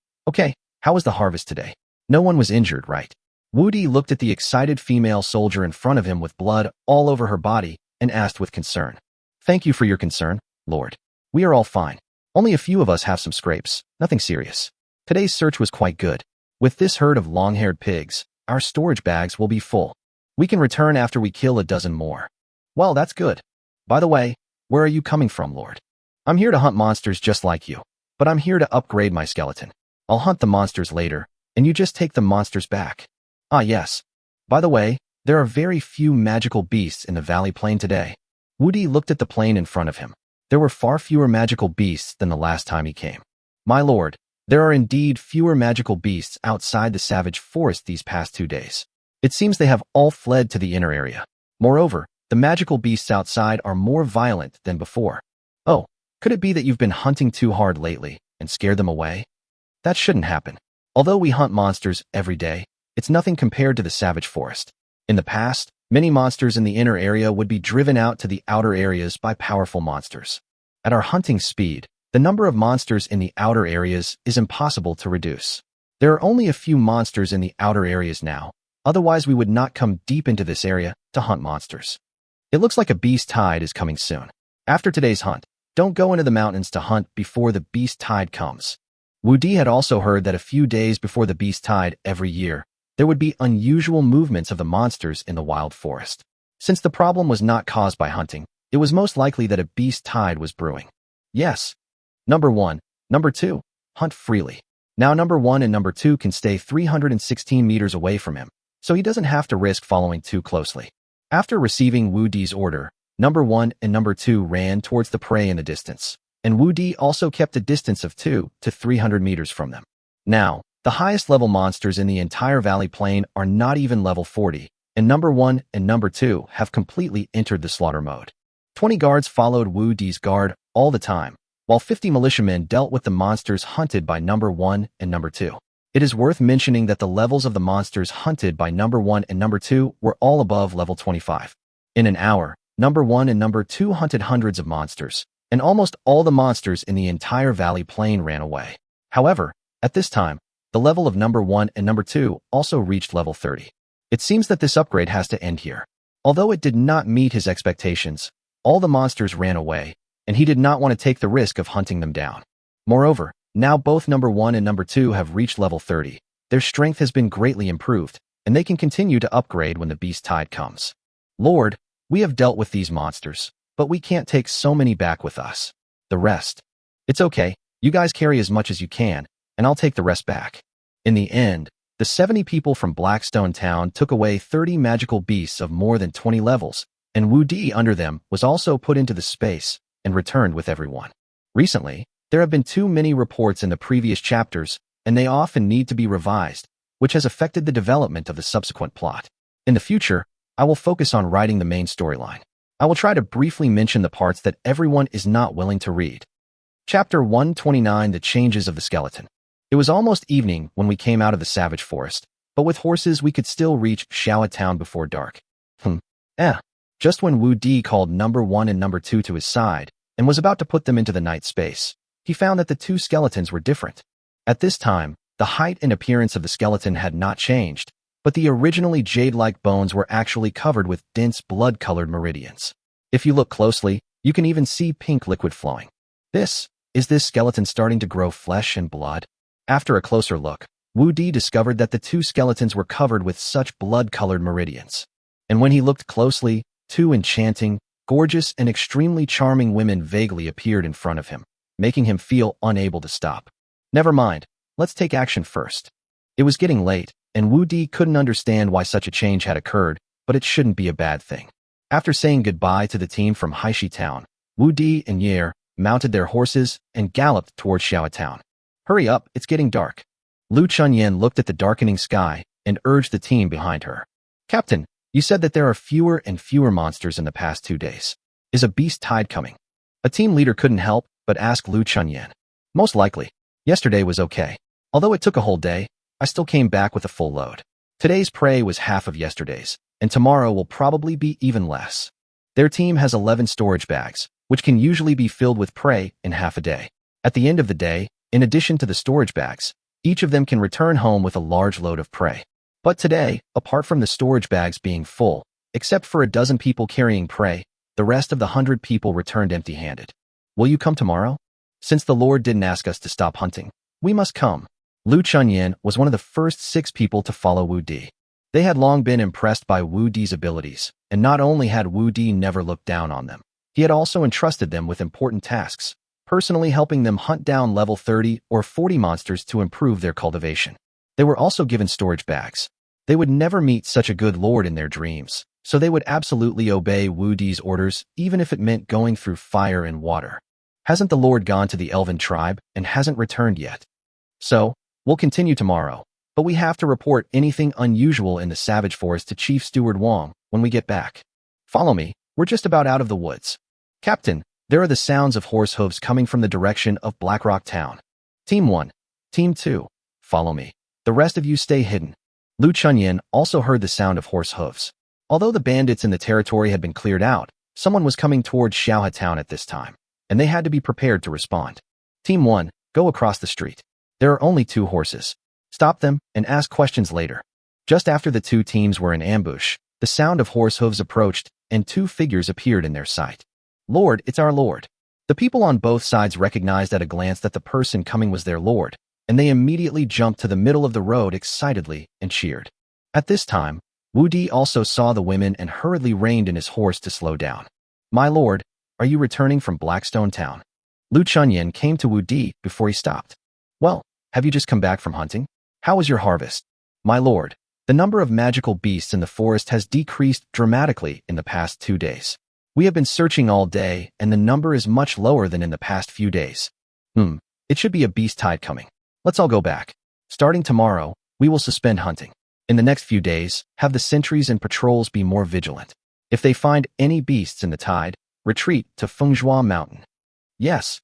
how was the harvest today? No one was injured, right? Wu Di looked at the excited female soldier in front of him with blood all over her body and asked with concern. Thank you for your concern, Lord. We are all fine. Only a few of us have some scrapes, nothing serious. Today's search was quite good. With this herd of long-haired pigs, our storage bags will be full. We can return after we kill a dozen more. Well, that's good. By the way, where are you coming from, Lord? I'm here to hunt monsters just like you, but I'm here to upgrade my skeleton. I'll hunt the monsters later, and you just take the monsters back. Ah, yes. By the way, there are very few magical beasts in the Valley Plain today. Wu Di looked at the plain in front of him. There were far fewer magical beasts than the last time he came. My lord, there are indeed fewer magical beasts outside the savage forest these past 2 days. It seems they have all fled to the inner area. Moreover, the magical beasts outside are more violent than before. Oh, could it be that you've been hunting too hard lately and scared them away? That shouldn't happen. Although we hunt monsters every day, it's nothing compared to the savage forest. In the past, many monsters in the inner area would be driven out to the outer areas by powerful monsters. At our hunting speed, the number of monsters in the outer areas is impossible to reduce. There are only a few monsters in the outer areas now, otherwise we would not come deep into this area to hunt monsters. It looks like a beast tide is coming soon. After today's hunt, don't go into the mountains to hunt before the beast tide comes. Wu Di had also heard that a few days before the beast tide every year, there would be unusual movements of the monsters in the wild forest. Since the problem was not caused by hunting, it was most likely that a beast tide was brewing. Yes. Number 1. Number 2. Hunt freely. Now Number 1 and Number 2 can stay 316 meters away from him, so he doesn't have to risk following too closely. After receiving Wu Di's order, Number 1 and Number 2 ran towards the prey in the distance, and Wu Di also kept a distance of 2 to 300 meters from them. Now, the highest level monsters in the entire Valley Plain are not even level 40, and Number 1 and Number 2 have completely entered the slaughter mode. 20 guards followed Wu Di's guard all the time, while 50 militiamen dealt with the monsters hunted by Number 1 and Number 2. It is worth mentioning that the levels of the monsters hunted by Number 1 and Number 2 were all above level 25. In an hour, Number 1 and Number 2 hunted hundreds of monsters, and almost all the monsters in the entire Valley Plain ran away. However, at this time, the level of Number 1 and Number 2 also reached level 30. It seems that this upgrade has to end here. Although it did not meet his expectations, all the monsters ran away, and he did not want to take the risk of hunting them down. Moreover, now both Number 1 and Number 2 have reached level 30. Their strength has been greatly improved, and they can continue to upgrade when the beast tide comes. Lord, we have dealt with these monsters, but we can't take so many back with us. The rest. It's okay, you guys carry as much as you can, and I'll take the rest back. In the end, the 70 people from Blackstone Town took away 30 magical beasts of more than 20 levels, and Wu Di under them was also put into the space and returned with everyone. Recently, there have been too many reports in the previous chapters, and they often need to be revised, which has affected the development of the subsequent plot. In the future, I will focus on writing the main storyline. I will try to briefly mention the parts that everyone is not willing to read. Chapter 129: The Changes of the Skeleton. It was almost evening when we came out of the savage forest, but with horses we could still reach Xiao Town before dark. Just when Wu Di called Number 1 and Number 2 to his side, and was about to put them into the night space, he found that the two skeletons were different. At this time, the height and appearance of the skeleton had not changed, but the originally jade-like bones were actually covered with dense blood-colored meridians. If you look closely, you can even see pink liquid flowing. Is this skeleton starting to grow flesh and blood? After a closer look, Wu Di discovered that the two skeletons were covered with such blood-colored meridians. And when he looked closely, two enchanting, gorgeous, and extremely charming women vaguely appeared in front of him, making him feel unable to stop. Never mind, let's take action first. It was getting late, and Wu Di couldn't understand why such a change had occurred, but it shouldn't be a bad thing. After saying goodbye to the team from Haishi Town, Wu Di and Yer mounted their horses and galloped towards Xiao Town. Hurry up, it's getting dark. Lu Chunyan looked at the darkening sky and urged the team behind her. Captain, you said that there are fewer and fewer monsters in the past 2 days. Is a beast tide coming? A team leader couldn't help but ask Lu Chunyan. Most likely. Yesterday was okay. Although it took a whole day, I still came back with a full load. Today's prey was half of yesterday's, and tomorrow will probably be even less. Their team has 11 storage bags, which can usually be filled with prey in half a day. At the end of the day, in addition to the storage bags, each of them can return home with a large load of prey. But today, apart from the storage bags being full, except for a dozen people carrying prey, the rest of the 100 people returned empty-handed. Will you come tomorrow? Since the Lord didn't ask us to stop hunting, we must come. Lu Chunyan was one of the first 6 people to follow Wu Di. They had long been impressed by Wu Di's abilities, and not only had Wu Di never looked down on them, he had also entrusted them with important tasks, personally helping them hunt down level 30 or 40 monsters to improve their cultivation. They were also given storage bags. They would never meet such a good lord in their dreams, so they would absolutely obey Wu Di's orders even if it meant going through fire and water. Hasn't the Lord gone to the Elven tribe and hasn't returned yet? So, we'll continue tomorrow, but we have to report anything unusual in the Savage Forest to Chief Steward Wong when we get back. Follow me, we're just about out of the woods. Captain, there are the sounds of horse hooves coming from the direction of Blackrock Town. Team 1. Team 2. Follow me. The rest of you stay hidden. Lu Chunyan also heard the sound of horse hooves. Although the bandits in the territory had been cleared out, someone was coming towards Xiaohe Town at this time, and they had to be prepared to respond. Team 1, go across the street. There are only 2 horses. Stop them and ask questions later. Just after the 2 teams were in ambush, the sound of horse hooves approached, and 2 figures appeared in their sight. Lord, it's our Lord. The people on both sides recognized at a glance that the person coming was their Lord, and they immediately jumped to the middle of the road excitedly and cheered. At this time, Wu Di also saw the women and hurriedly reined in his horse to slow down. My lord, are you returning from Blackstone Town? Lu Chunyan came to Wu Di before he stopped. Well, have you just come back from hunting? How was your harvest? My lord, the number of magical beasts in the forest has decreased dramatically in the past 2 days. We have been searching all day, and the number is much lower than in the past few days. It should be a beast tide coming. Let's all go back. Starting tomorrow, we will suspend hunting. In the next few days, have the sentries and patrols be more vigilant. If they find any beasts in the tide, retreat to Fengzhua Mountain. Yes.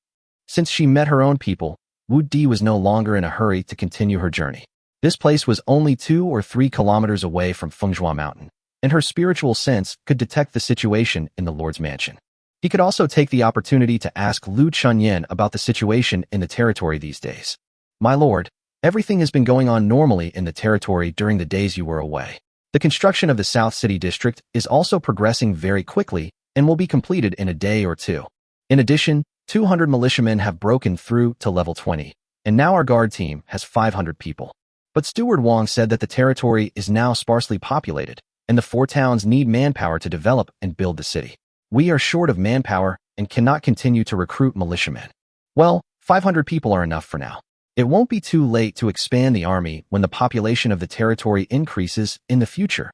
Since she met her own people, Wu Di was no longer in a hurry to continue her journey. This place was only 2 or 3 kilometers away from Fengzhua Mountain, and her spiritual sense could detect the situation in the Lord's mansion. He could also take the opportunity to ask Lu Chunyan about the situation in the territory these days. My lord, everything has been going on normally in the territory during the days you were away. The construction of the South City District is also progressing very quickly and will be completed in a day or 2. In addition, 200 militiamen have broken through to level 20, and now our guard team has 500 people. But Steward Wong said that the territory is now sparsely populated, and the 4 towns need manpower to develop and build the city. We are short of manpower and cannot continue to recruit militiamen. Well, 500 people are enough for now. It won't be too late to expand the army when the population of the territory increases in the future.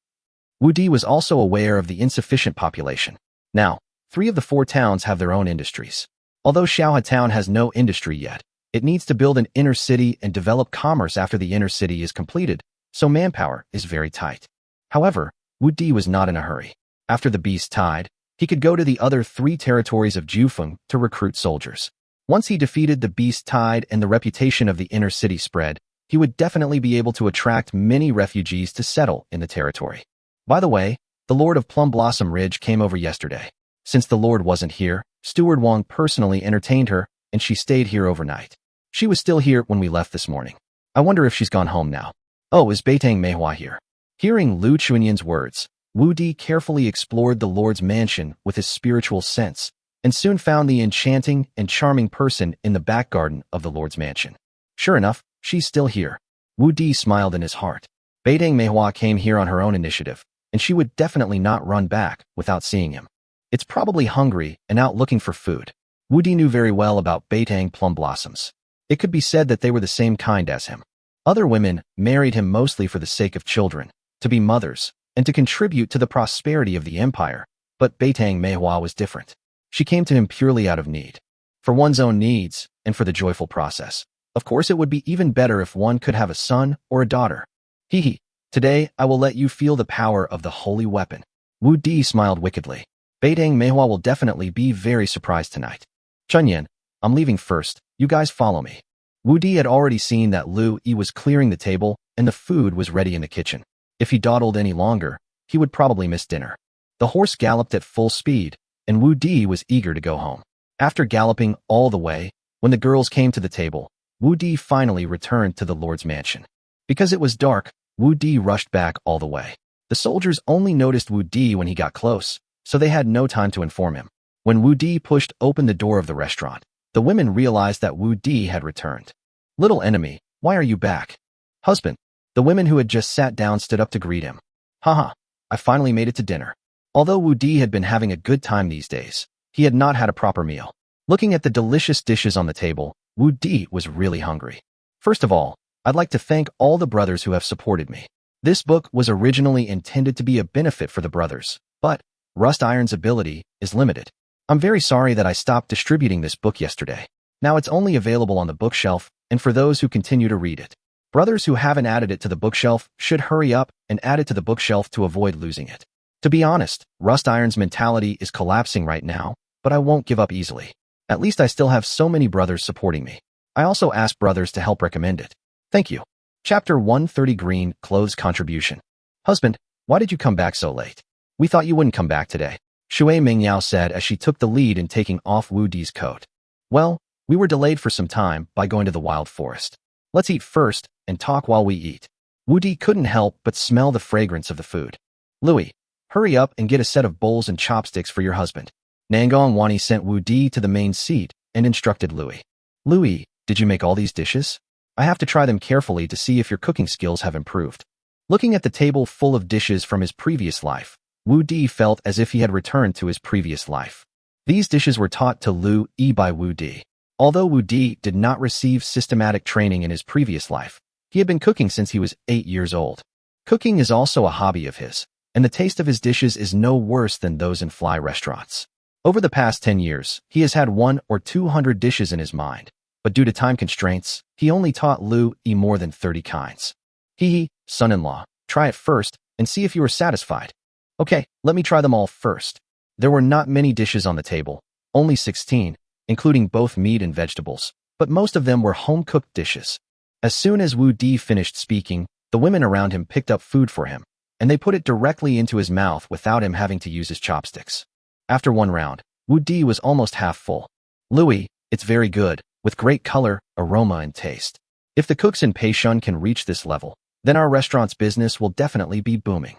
Wu Di was also aware of the insufficient population. Now, 3 of the 4 towns have their own industries. Although Xiaohe Town has no industry yet, it needs to build an inner city and develop commerce after the inner city is completed, so manpower is very tight. However, Wu Di was not in a hurry. After the beast tide, he could go to the other 3 territories of Jufeng to recruit soldiers. Once he defeated the beast tide and the reputation of the inner city spread, he would definitely be able to attract many refugees to settle in the territory. By the way, the Lord of Plum Blossom Ridge came over yesterday. Since the Lord wasn't here, Steward Wong personally entertained her, and she stayed here overnight. She was still here when we left this morning. I wonder if she's gone home now. Oh, is Beitang Manhwa here? Hearing Lu Chunyan's words, Wu Di carefully explored the Lord's mansion with his spiritual sense, and soon found the enchanting and charming person in the back garden of the Lord's mansion. Sure enough, she's still here. Wu Di smiled in his heart. Beitang Manhwa came here on her own initiative, and she would definitely not run back without seeing him. It's probably hungry and out looking for food. Wu Di knew very well about Beitang plum blossoms. It could be said that they were the same kind as him. Other women married him mostly for the sake of children, to be mothers, and to contribute to the prosperity of the empire, but Beitang Manhwa was different. She came to him purely out of need. For one's own needs, and for the joyful process. Of course, it would be even better if one could have a son or a daughter. Hee. Today, I will let you feel the power of the holy weapon. Wu Di smiled wickedly. Beitang Manhwa will definitely be very surprised tonight. Chunyan, I'm leaving first. You guys follow me. Wu Di had already seen that Lu Yi was clearing the table and the food was ready in the kitchen. If he dawdled any longer, he would probably miss dinner. The horse galloped at full speed, and Wu Di was eager to go home. After galloping all the way, when the girls came to the table, Wu Di finally returned to the Lord's mansion. Because it was dark, Wu Di rushed back all the way. The soldiers only noticed Wu Di when he got close, so they had no time to inform him. When Wu Di pushed open the door of the restaurant, the women realized that Wu Di had returned. Little enemy, why are you back? Husband. The women who had just sat down stood up to greet him. Haha, I finally made it to dinner. Although Wu Di had been having a good time these days, he had not had a proper meal. Looking at the delicious dishes on the table, Wu Di was really hungry. First of all, I'd like to thank all the brothers who have supported me. This book was originally intended to be a benefit for the brothers, but Rust Iron's ability is limited. I'm very sorry that I stopped distributing this book yesterday. Now it's only available on the bookshelf, and for those who continue to read it. Brothers who haven't added it to the bookshelf should hurry up and add it to the bookshelf to avoid losing it. To be honest, Rust Iron's mentality is collapsing right now, but I won't give up easily. At least I still have so many brothers supporting me. I also asked brothers to help recommend it. Thank you. Chapter 130 Green Clothes Contribution. Husband, why did you come back so late? We thought you wouldn't come back today. Shui Mingyao said as she took the lead in taking off Wu Di's coat. Well, we were delayed for some time by going to the wild forest. Let's eat first and talk while we eat. Wu Di couldn't help but smell the fragrance of the food. Louis, hurry up and get a set of bowls and chopsticks for your husband. Nangong Wani sent Wu Di to the main seat and instructed Louis. Louis, did you make all these dishes? I have to try them carefully to see if your cooking skills have improved. Looking at the table full of dishes from his previous life, Wu Di felt as if he had returned to his previous life. These dishes were taught to Lu Yi by Wu Di. Although Wu Di did not receive systematic training in his previous life, he had been cooking since he was 8 years old. Cooking is also a hobby of his, and the taste of his dishes is no worse than those in fly restaurants. Over the past 10 years, he has had 100 or 200 dishes in his mind, but due to time constraints, he only taught Lu Yi more than 30 kinds. Hee, son-in-law, try it first and see if you are satisfied. Okay, let me try them all first. There were not many dishes on the table, only 16, including both meat and vegetables, but most of them were home-cooked dishes. As soon as Wu Di finished speaking, the women around him picked up food for him, and they put it directly into his mouth without him having to use his chopsticks. After one round, Wu Di was almost half full. Louis, it's very good, with great color, aroma, and taste. If the cooks in Peishun can reach this level, then our restaurant's business will definitely be booming.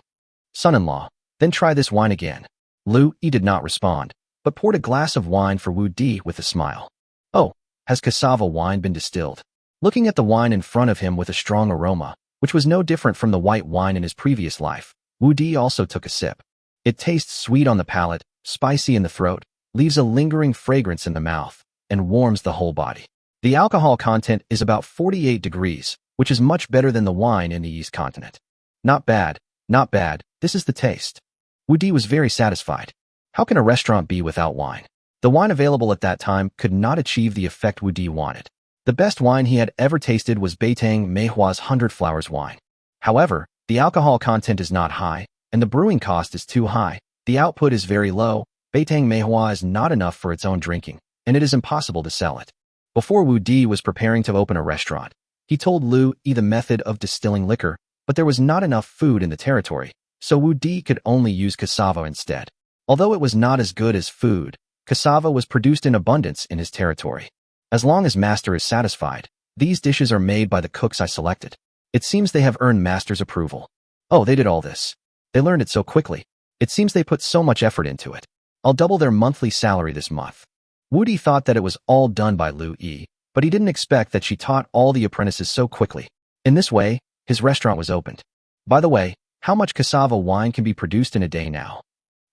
Son-in-law, then try this wine again. Lu Yi did not respond, but poured a glass of wine for Wu Di with a smile. Oh, has cassava wine been distilled? Looking at the wine in front of him with a strong aroma, which was no different from the white wine in his previous life, Wu Di also took a sip. It tastes sweet on the palate, spicy in the throat, leaves a lingering fragrance in the mouth, and warms the whole body. The alcohol content is about 48 degrees, which is much better than the wine in the East continent. Not bad, not bad, this is the taste. Wu Di was very satisfied. How can a restaurant be without wine? The wine available at that time could not achieve the effect Wu Di wanted. The best wine he had ever tasted was Beitang Manhwa's 100 Flowers wine. However, the alcohol content is not high, and the brewing cost is too high. The output is very low. Beitang Manhwa is not enough for its own drinking, and it is impossible to sell it. Before Wu Di was preparing to open a restaurant, he told Lu Yi the method of distilling liquor, but there was not enough food in the territory, so Wu Di could only use cassava instead. Although it was not as good as food, cassava was produced in abundance in his territory. As long as Master is satisfied, these dishes are made by the cooks I selected. It seems they have earned Master's approval. Oh, they did all this. They learned it so quickly. It seems they put so much effort into it. I'll double their monthly salary this month. Wu Di thought that it was all done by Lu Yi, but he didn't expect that she taught all the apprentices so quickly. In this way, his restaurant was opened. By the way, how much cassava wine can be produced in a day now?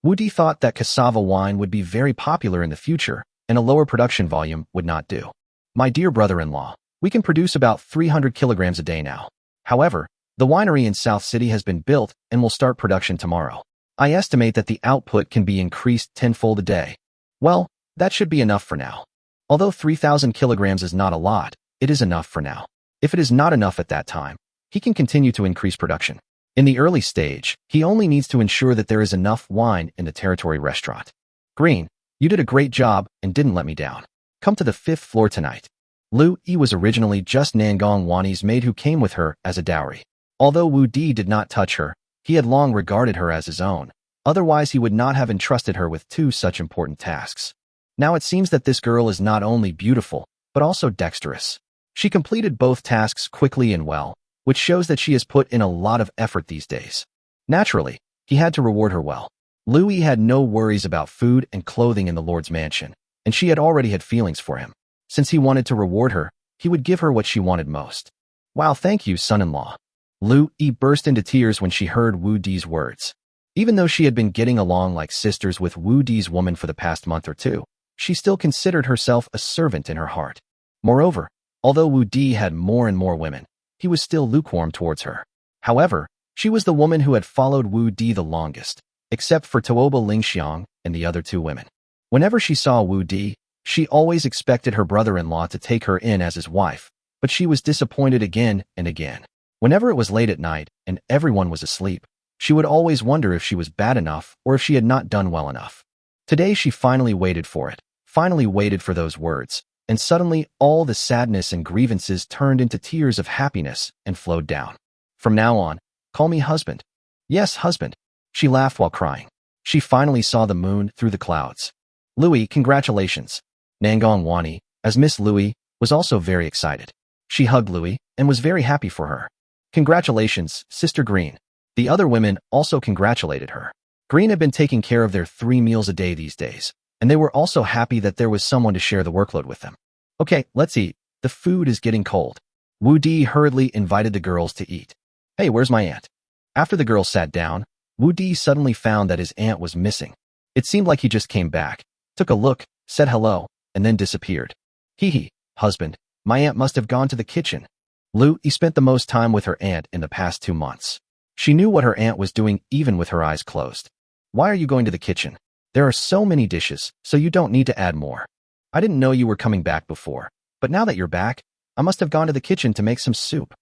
Wu Di thought that cassava wine would be very popular in the future, and a lower production volume would not do. My dear brother-in-law, we can produce about 300 kilograms a day now. However, the winery in South City has been built and will start production tomorrow. I estimate that the output can be increased tenfold a day. Well, that should be enough for now. Although 3,000 kilograms is not a lot, it is enough for now. If it is not enough at that time, he can continue to increase production. In the early stage, he only needs to ensure that there is enough wine in the territory restaurant. Green, you did a great job and didn't let me down. Come to the 5th floor tonight. Lu Yi was originally just Nangong Wani's maid who came with her as a dowry. Although Wu Di did not touch her, he had long regarded her as his own. Otherwise, he would not have entrusted her with two such important tasks. Now it seems that this girl is not only beautiful, but also dexterous. She completed both tasks quickly and well, which shows that she has put in a lot of effort these days. Naturally, he had to reward her well. Lu Yi had no worries about food and clothing in the Lord's mansion, and she had already had feelings for him. Since he wanted to reward her, he would give her what she wanted most. Wow, thank you, son-in-law. Lu Yi burst into tears when she heard Wu Di's words. Even though she had been getting along like sisters with Wu Di's woman for the past month or two, she still considered herself a servant in her heart. Moreover, although Wu Di had more and more women, he was still lukewarm towards her. However, she was the woman who had followed Wu Di the longest, except for Tuoba Lingxiang and the other two women. Whenever she saw Wu Di, she always expected her brother-in-law to take her in as his wife, but she was disappointed again and again. Whenever it was late at night and everyone was asleep, she would always wonder if she was bad enough or if she had not done well enough. Today she finally waited for it, finally waited for those words, and suddenly all the sadness and grievances turned into tears of happiness and flowed down. From now on, call me husband. Yes, husband. She laughed while crying. She finally saw the moon through the clouds. Louis, congratulations. Nangong Wani, as Miss Louis, was also very excited. She hugged Louis and was very happy for her. Congratulations, Sister Green. The other women also congratulated her. Green had been taking care of their 3 meals a day these days, and they were also happy that there was someone to share the workload with them. Okay, let's eat. The food is getting cold. Wu Di hurriedly invited the girls to eat. Hey, where's my aunt? After the girls sat down, Wu Di suddenly found that his aunt was missing. It seemed like he just came back, took a look, said hello, and then disappeared. Hee, husband, my aunt must have gone to the kitchen. Lu Yi spent the most time with her aunt in the past 2 months. She knew what her aunt was doing even with her eyes closed. Why are you going to the kitchen? There are so many dishes, so you don't need to add more. I didn't know you were coming back before, but now that you're back, I must have gone to the kitchen to make some soup.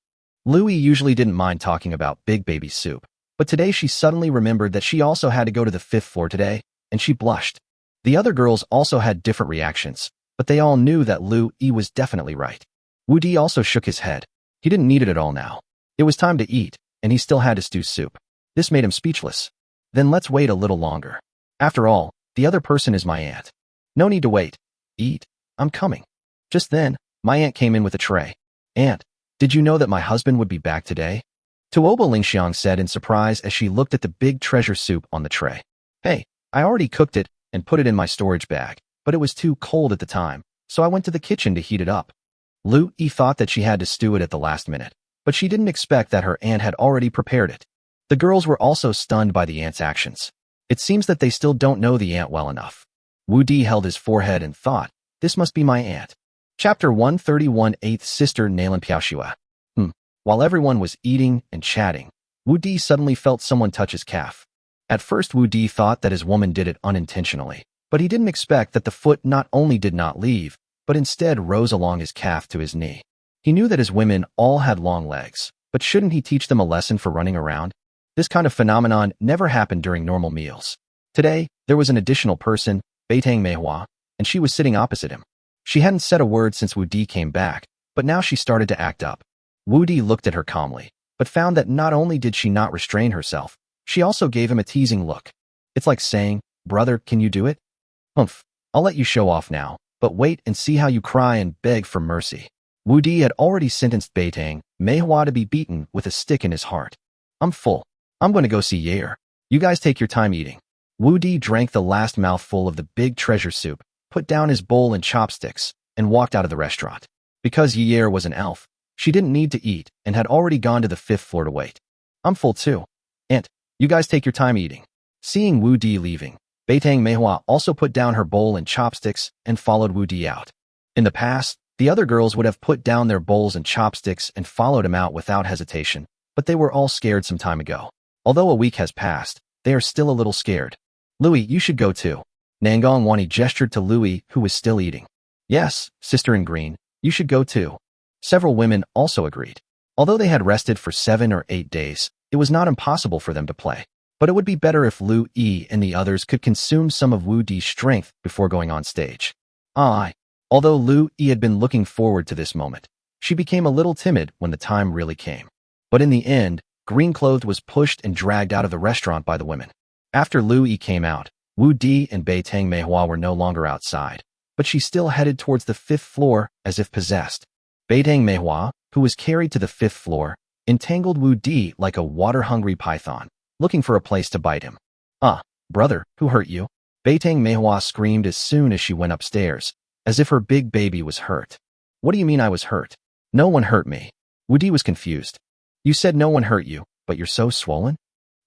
Lu Yi usually didn't mind talking about Big Baby's soup, but today she suddenly remembered that she also had to go to the 5th floor today, and she blushed. The other girls also had different reactions, but they all knew that Lu Yi was definitely right. Wu Di also shook his head. He didn't need it at all now. It was time to eat, and he still had to stew soup. This made him speechless. Then let's wait a little longer. After all, the other person is my aunt. No need to wait. Eat. I'm coming. Just then, my aunt came in with a tray. Aunt, did you know that my husband would be back today? Tuoba Lingxiang said in surprise as she looked at the big treasure soup on the tray. Hey, I already cooked it and put it in my storage bag, but it was too cold at the time, so I went to the kitchen to heat it up. Lu Yi thought that she had to stew it at the last minute, but she didn't expect that her aunt had already prepared it. The girls were also stunned by the aunt's actions. It seems that they still don't know the aunt well enough. Wu Di held his forehead and thought, this must be my aunt. Chapter 131 8th Sister Nalan Piaoxua. While everyone was eating and chatting, Wu Di suddenly felt someone touch his calf. At first Wu Di thought that his woman did it unintentionally, but he didn't expect that the foot not only did not leave, but instead rose along his calf to his knee. He knew that his women all had long legs, but shouldn't he teach them a lesson for running around? This kind of phenomenon never happened during normal meals. Today, there was an additional person, Beitang Manhwa, and she was sitting opposite him. She hadn't said a word since Wu Di came back, but now she started to act up. Wu Di looked at her calmly, but found that not only did she not restrain herself, she also gave him a teasing look. It's like saying, brother, can you do it? Humph, I'll let you show off now, but wait and see how you cry and beg for mercy. Wu Di had already sentenced Beitang Manhwa to be beaten with a stick in his heart. I'm full. I'm going to go see Yair. You guys take your time eating. Wu Di drank the last mouthful of the big treasure soup, put down his bowl and chopsticks, and walked out of the restaurant. Because Yair was an elf, she didn't need to eat and had already gone to the 5th floor to wait. I'm full too. Aunt, you guys take your time eating. Seeing Wu Di leaving, Beitang Manhwa also put down her bowl and chopsticks and followed Wu Di out. In the past, the other girls would have put down their bowls and chopsticks and followed him out without hesitation, but they were all scared some time ago. Although a week has passed, they are still a little scared. Louis, you should go too. Nangong Wani gestured to Louis, who was still eating. Yes, sister in green, you should go too. Several women also agreed. Although they had rested for 7 or 8 days, it was not impossible for them to play. But it would be better if Lu Yi and the others could consume some of Wu Di's strength before going on stage. Although Lu Yi had been looking forward to this moment, she became a little timid when the time really came. But in the end, Green-Clothed was pushed and dragged out of the restaurant by the women. After Lu Yi came out, Wu Di and Bei Tang Meihua were no longer outside, but she still headed towards the 5th floor as if possessed. Bei Tang Meihua, who was carried to the 5th floor, entangled Wu Di like a water-hungry python, looking for a place to bite him. Brother, who hurt you? Bei Tang Meihua screamed as soon as she went upstairs, as if her big baby was hurt. What do you mean I was hurt? No one hurt me. Wu Di was confused. You said no one hurt you, but you're so swollen?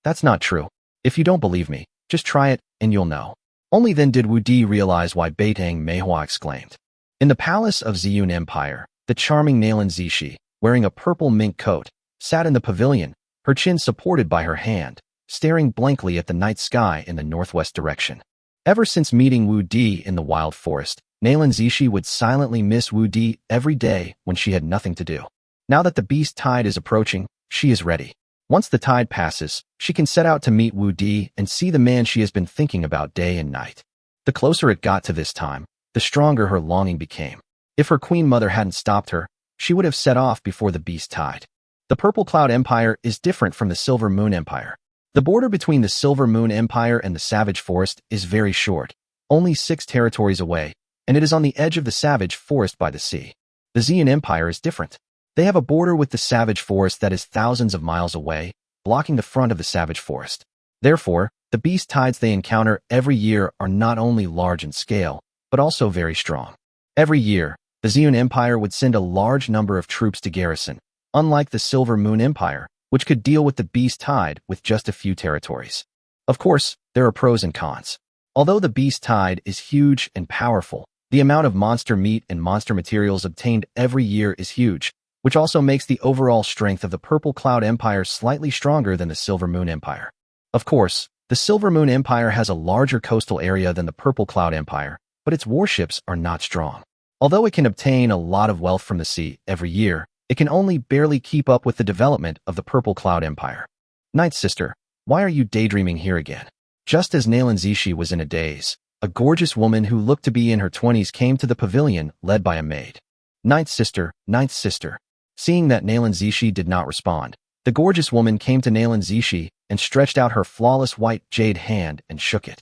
That's not true. If you don't believe me, just try it, and you'll know. Only then did Wu Di realize why Bei Tang Meihua exclaimed. In the palace of Ziyun Empire, the charming Nalan Zishi, wearing a purple mink coat, sat in the pavilion, her chin supported by her hand, staring blankly at the night sky in the northwest direction. Ever since meeting Wu Di in the wild forest, Nalan Zishi would silently miss Wu Di every day when she had nothing to do. Now that the beast tide is approaching, she is ready. Once the tide passes, she can set out to meet Wu Di and see the man she has been thinking about day and night. The closer it got to this time, the stronger her longing became. If her queen mother hadn't stopped her, she would have set off before the beast tide. The Purple Cloud Empire is different from the Silver Moon Empire. The border between the Silver Moon Empire and the Savage Forest is very short, only 6 territories away, and it is on the edge of the Savage Forest by the sea. The Xian Empire is different. They have a border with the Savage Forest that is thousands of miles away, blocking the front of the Savage Forest. Therefore, the beast tides they encounter every year are not only large in scale, but also very strong. Every year, the Xian Empire would send a large number of troops to garrison, unlike the Silver Moon Empire, which could deal with the beast tide with just a few territories. Of course, there are pros and cons. Although the beast tide is huge and powerful, the amount of monster meat and monster materials obtained every year is huge, which also makes the overall strength of the Purple Cloud Empire slightly stronger than the Silver Moon Empire. Of course, the Silver Moon Empire has a larger coastal area than the Purple Cloud Empire, but its warships are not strong. Although it can obtain a lot of wealth from the sea every year, it can only barely keep up with the development of the Purple Cloud Empire. Night Sister, why are you daydreaming here again? Just as Nalan Zishi was in a daze, a gorgeous woman who looked to be in her 20s came to the pavilion, led by a maid. Night Sister, Night Sister. Seeing that Nalan Zishi did not respond, the gorgeous woman came to Nalan Zishi and stretched out her flawless white jade hand and shook it.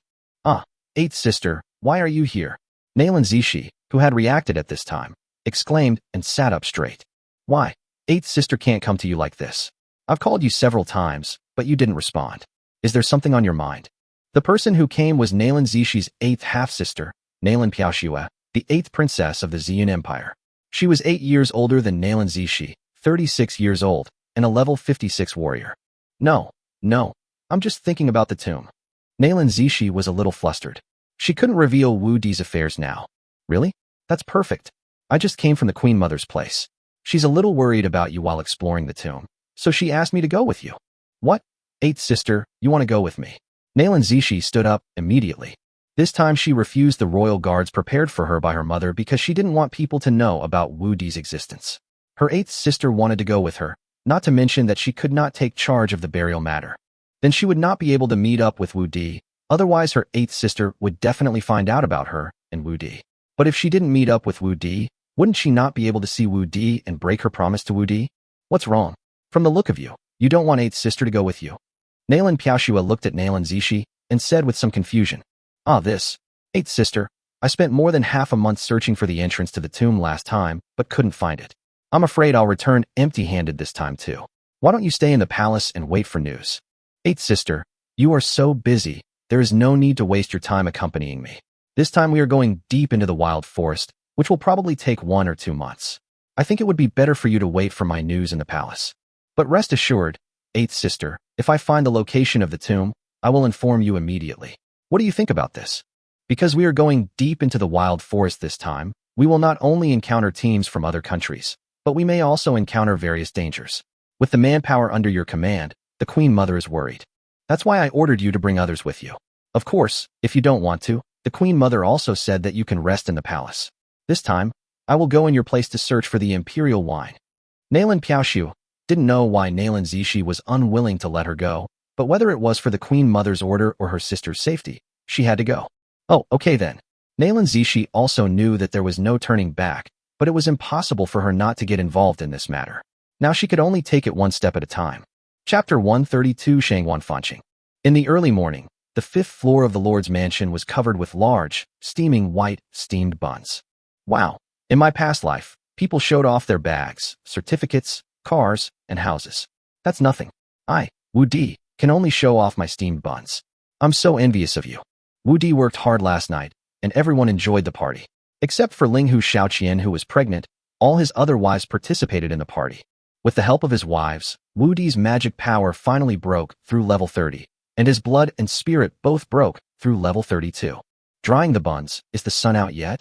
Eighth Sister, why are you here? Nalan Zishi, who had reacted at this time, exclaimed and sat up straight. Why? Eighth Sister can't come to you like this. I've called you several times, but you didn't respond. Is there something on your mind? The person who came was Nalan Zishi's 8th half-sister, Nalan Piaoxue, the 8th princess of the Xian Empire. She was 8 years older than Nalan Zishi, 36 years old, and a level 56 warrior. No, I'm just thinking about the tomb. Nalan Zishi was a little flustered. She couldn't reveal Wu Di's affairs now. Really? That's perfect. I just came from the Queen Mother's place. She's a little worried about you while exploring the tomb, so she asked me to go with you. What? 8th Sister, you want to go with me? Nalan Zishi stood up immediately. This time she refused the royal guards prepared for her by her mother because she didn't want people to know about Wu Di's existence. Her 8th sister wanted to go with her, not to mention that she could not take charge of the burial matter. Then she would not be able to meet up with Wu Di, otherwise her 8th sister would definitely find out about her and Wu Di. But if she didn't meet up with Wu Di, wouldn't she not be able to see Wu Di and break her promise to Wu Di? What's wrong? From the look of you, you don't want 8th sister to go with you. Nalan Piaoxue looked at Nalan Zishi and said with some confusion, this. 8th sister, I spent more than half a month searching for the entrance to the tomb last time, but couldn't find it. I'm afraid I'll return empty-handed this time too. Why don't you stay in the palace and wait for news? 8th sister, you are so busy, there is no need to waste your time accompanying me. This time we are going deep into the wild forest, which will probably take 1 or 2 months. I think it would be better for you to wait for my news in the palace. But rest assured, 8th sister, if I find the location of the tomb, I will inform you immediately. What do you think about this? Because we are going deep into the wild forest this time, we will not only encounter teams from other countries, but we may also encounter various dangers. With the manpower under your command, the Queen Mother is worried. That's why I ordered you to bring others with you. Of course, if you don't want to, the Queen Mother also said that you can rest in the palace. This time, I will go in your place to search for the imperial wine. Nalan Piaoxue didn't know why Nalan Zishi was unwilling to let her go, but whether it was for the Queen Mother's order or her sister's safety, she had to go. Oh, okay then. Nalan Zishi also knew that there was no turning back, but it was impossible for her not to get involved in this matter. Now she could only take it one step at a time. Chapter 132 Shangwan Fanqing. In the early morning, the 5th floor of the Lord's mansion was covered with large, steaming white, steamed buns. Wow! In my past life, people showed off their bags, certificates, cars, and houses. That's nothing. I, Wu Di, can only show off my steamed buns. I'm so envious of you. Wu Di worked hard last night, and everyone enjoyed the party. Except for Linghu Xiaoqian, who was pregnant, all his other wives participated in the party. With the help of his wives, Wu Di's magic power finally broke through level 30, and his blood and spirit both broke through level 32. Drying the buns, is the sun out yet?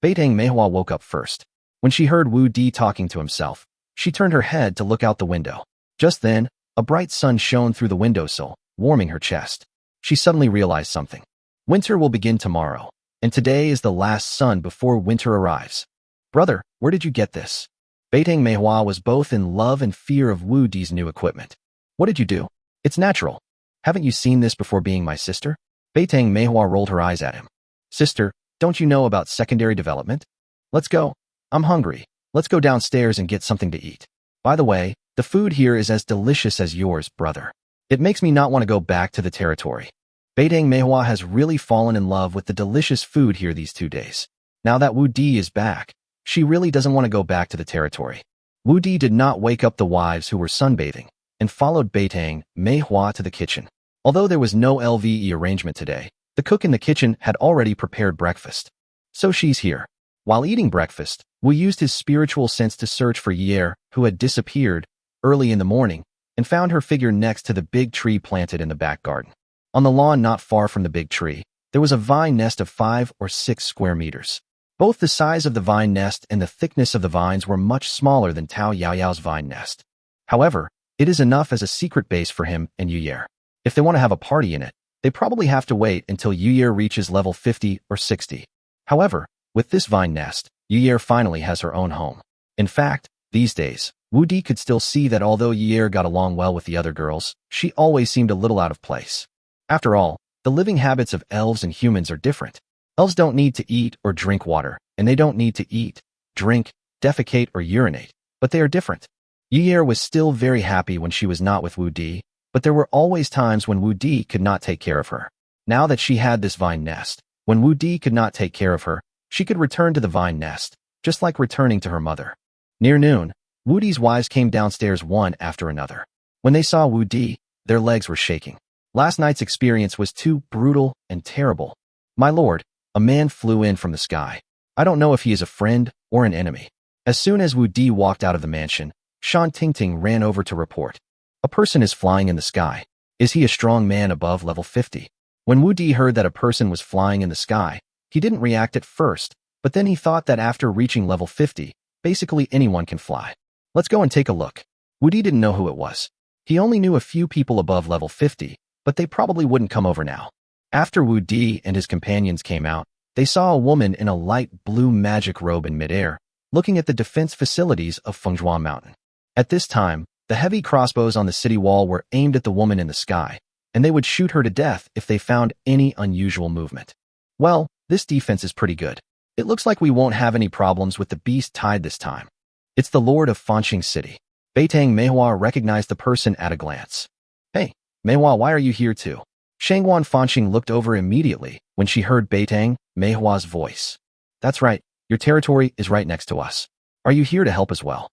Beitang Manhwa woke up first. When she heard Wu Di talking to himself, she turned her head to look out the window. Just then, a bright sun shone through the windowsill, warming her chest. She suddenly realized something. Winter will begin tomorrow, and today is the last sun before winter arrives. Brother, where did you get this? Beitang Manhwa was both in love and fear of Wu Di's new equipment. What did you do? It's natural. Haven't you seen this before being my sister? Beitang Manhwa rolled her eyes at him. Sister, don't you know about secondary development? Let's go. I'm hungry. Let's go downstairs and get something to eat. By the way, the food here is as delicious as yours, brother. It makes me not want to go back to the territory. Beitang Manhwa has really fallen in love with the delicious food here these 2 days. Now that Wu Di is back, she really doesn't want to go back to the territory. Wu Di did not wake up the wives who were sunbathing, and followed Beitang Manhwa to the kitchen. Although there was no LVE arrangement today, the cook in the kitchen had already prepared breakfast. So she's here. While eating breakfast, Wu used his spiritual sense to search for Yi'er, who had disappeared early in the morning, and found her figure next to the big tree planted in the back garden. On the lawn not far from the big tree, there was a vine nest of 5 or 6 square meters. Both the size of the vine nest and the thickness of the vines were much smaller than Tao Yaoyao's vine nest. However, it is enough as a secret base for him and Yi'er. If they want to have a party in it, they probably have to wait until Yi'er reaches level 50 or 60. However, with this vine nest, Yi'er finally has her own home. In fact, these days, Wu Di could still see that although Yi'er got along well with the other girls, she always seemed a little out of place. After all, the living habits of elves and humans are different. Elves don't need to eat or drink water, and they don't need to eat, drink, defecate, or urinate, but they are different. Yi'er was still very happy when she was not with Wu Di, but there were always times when Wu Di could not take care of her. Now that she had this vine nest, when Wu Di could not take care of her, she could return to the vine nest, just like returning to her mother. Near noon, Wu Di's wives came downstairs one after another. When they saw Wu Di, their legs were shaking. Last night's experience was too brutal and terrible. My lord, a man flew in from the sky. I don't know if he is a friend or an enemy. As soon as Wu Di walked out of the mansion, Shan Tingting ran over to report. A person is flying in the sky. Is he a strong man above level 50? When Wu Di heard that a person was flying in the sky, he didn't react at first, but then he thought that after reaching level 50, basically anyone can fly. Let's go and take a look. Wu Di didn't know who it was. He only knew a few people above level 50, but they probably wouldn't come over now. After Wu Di and his companions came out, they saw a woman in a light blue magic robe in midair, looking at the defense facilities of Fengzhua Mountain. At this time, the heavy crossbows on the city wall were aimed at the woman in the sky, and they would shoot her to death if they found any unusual movement. Well, this defense is pretty good. It looks like we won't have any problems with the beast tide this time. It's the Lord of Fanqing City. Beitang Manhwa recognized the person at a glance. Hey, Manhwa, why are you here too? Shangwan Fanqing looked over immediately when she heard Beitang Manhwa's voice. That's right, your territory is right next to us. Are you here to help as well?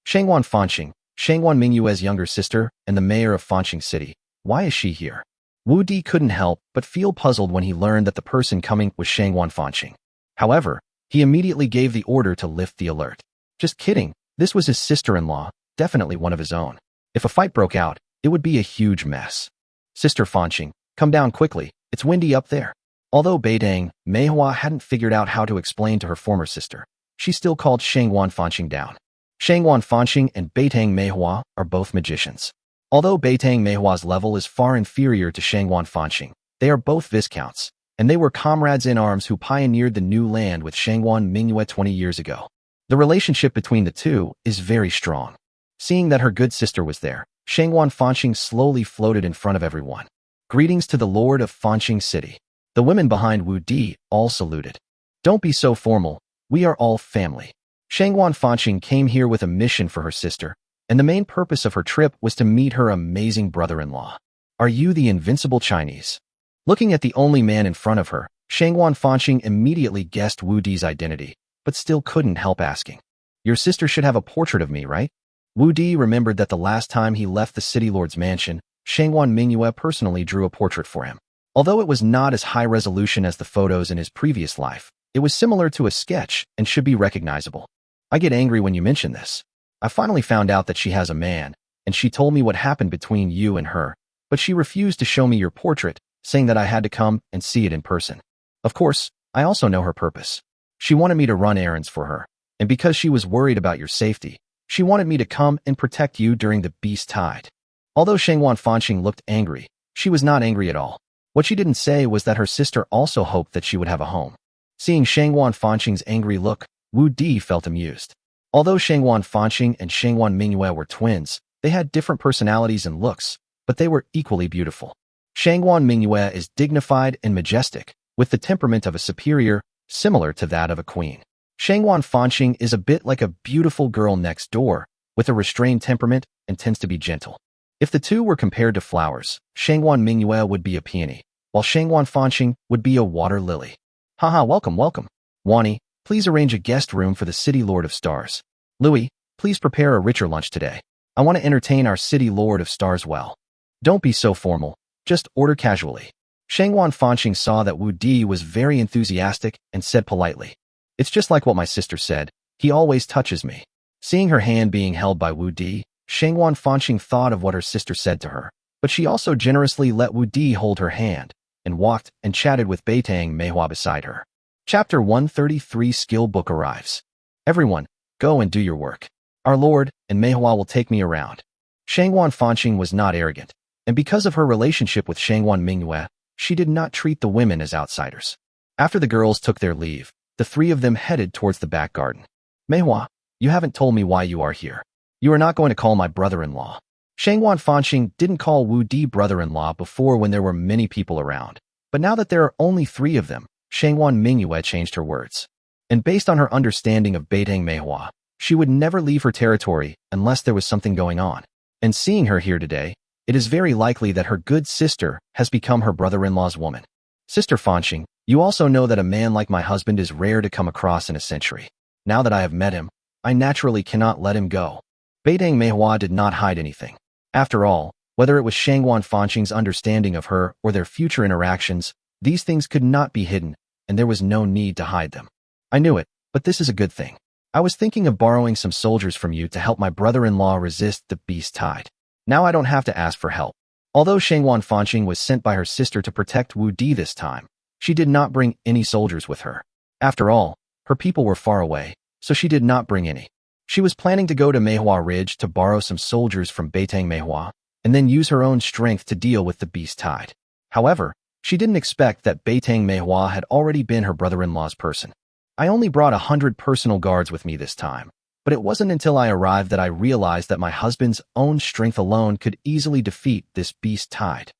Shangwan Fanqing, Shangwan Mingyue's younger sister and the mayor of Fanqing City. Why is she here? Wu Di couldn't help but feel puzzled when he learned that the person coming was Shangwan Fanqing. However, he immediately gave the order to lift the alert. Just kidding, this was his sister-in-law, definitely one of his own. If a fight broke out, it would be a huge mess. Sister Fanqing, come down quickly, it's windy up there. Although Beitang Manhwa hadn't figured out how to explain to her former sister, she still called Shangwan Fanqing down. Shangwan Fanqing and Beitang Manhwa are both magicians. Although Beitang Manhwa's level is far inferior to Shangwan Fanqing, they are both viscounts, and they were comrades in arms who pioneered the new land with Shangwan Mingyue 20 years ago. The relationship between the two is very strong. Seeing that her good sister was there, Shangwan Fanqing slowly floated in front of everyone. Greetings to the Lord of Fanqing City. The women behind Wu Di all saluted. Don't be so formal. We are all family. Shangwan Fanqing came here with a mission for her sister, and the main purpose of her trip was to meet her amazing brother-in-law. Are you the invincible Chinese? Looking at the only man in front of her, Shangwan Fanqing immediately guessed Wu Di's identity, but still couldn't help asking. Your sister should have a portrait of me, right? Wu Di remembered that the last time he left the city lord's mansion, Shangwan Mingyue personally drew a portrait for him. Although it was not as high resolution as the photos in his previous life, it was similar to a sketch and should be recognizable. I get angry when you mention this. I finally found out that she has a man, and she told me what happened between you and her, but she refused to show me your portrait, saying that I had to come and see it in person. Of course, I also know her purpose. She wanted me to run errands for her, and because she was worried about your safety, she wanted me to come and protect you during the beast tide. Although Shangwan Fanqing looked angry, she was not angry at all. What she didn't say was that her sister also hoped that she would have a home. Seeing Shangwan Fanqing's angry look, Wu Di felt amused. Although Shangwan Fanqing and Shangwan Mingyue were twins, they had different personalities and looks, but they were equally beautiful. Shangwan Mingyue is dignified and majestic, with the temperament of a superior, similar to that of a queen. Shangwan Fanqing is a bit like a beautiful girl next door, with a restrained temperament and tends to be gentle. If the two were compared to flowers, Shangwan Mingyue would be a peony, while Shangwan Fanqing would be a water lily. Haha, welcome, welcome. Wani, please arrange a guest room for the City Lord of Stars. Louis, please prepare a richer lunch today. I want to entertain our City Lord of Stars well. Don't be so formal, just order casually. Shangwan Fanqing saw that Wu Di was very enthusiastic and said politely, It's just like what my sister said, he always touches me. Seeing her hand being held by Wu Di, Shangwan Fanqing thought of what her sister said to her, but she also generously let Wu Di hold her hand, and walked and chatted with Beitang Manhwa beside her. Chapter 133 Skill Book arrives. Everyone, go and do your work. Our Lord and Manhwa will take me around. Shangwan Fanqing was not arrogant, and because of her relationship with Shangwan Mingyue, she did not treat the women as outsiders. After the girls took their leave, the three of them headed towards the back garden. Manhwa, you haven't told me why you are here. You are not going to call my brother-in-law. Shangwan Fanqing didn't call Wu Di brother-in-law before when there were many people around, but now that there are only three of them, Shangwan Mingyue changed her words. And based on her understanding of Beitang Manhwa, she would never leave her territory unless there was something going on. And seeing her here today, it is very likely that her good sister has become her brother-in-law's woman. Sister Fanqing, you also know that a man like my husband is rare to come across in a century. Now that I have met him, I naturally cannot let him go. Beitang Manhwa did not hide anything. After all, whether it was Shangwan Fanqing's understanding of her or their future interactions, these things could not be hidden, and there was no need to hide them. I knew it, but this is a good thing. I was thinking of borrowing some soldiers from you to help my brother-in-law resist the beast tide. Now I don't have to ask for help. Although Shangwan Fanqing was sent by her sister to protect Wu Di this time, she did not bring any soldiers with her. After all, her people were far away, so she did not bring any. She was planning to go to Manhwa Ridge to borrow some soldiers from Beitang Manhwa, and then use her own strength to deal with the beast tide. However, she didn't expect that Beitang Manhwa had already been her brother-in-law's person. I only brought 100 personal guards with me this time, but it wasn't until I arrived that I realized that my husband's own strength alone could easily defeat this beast tide.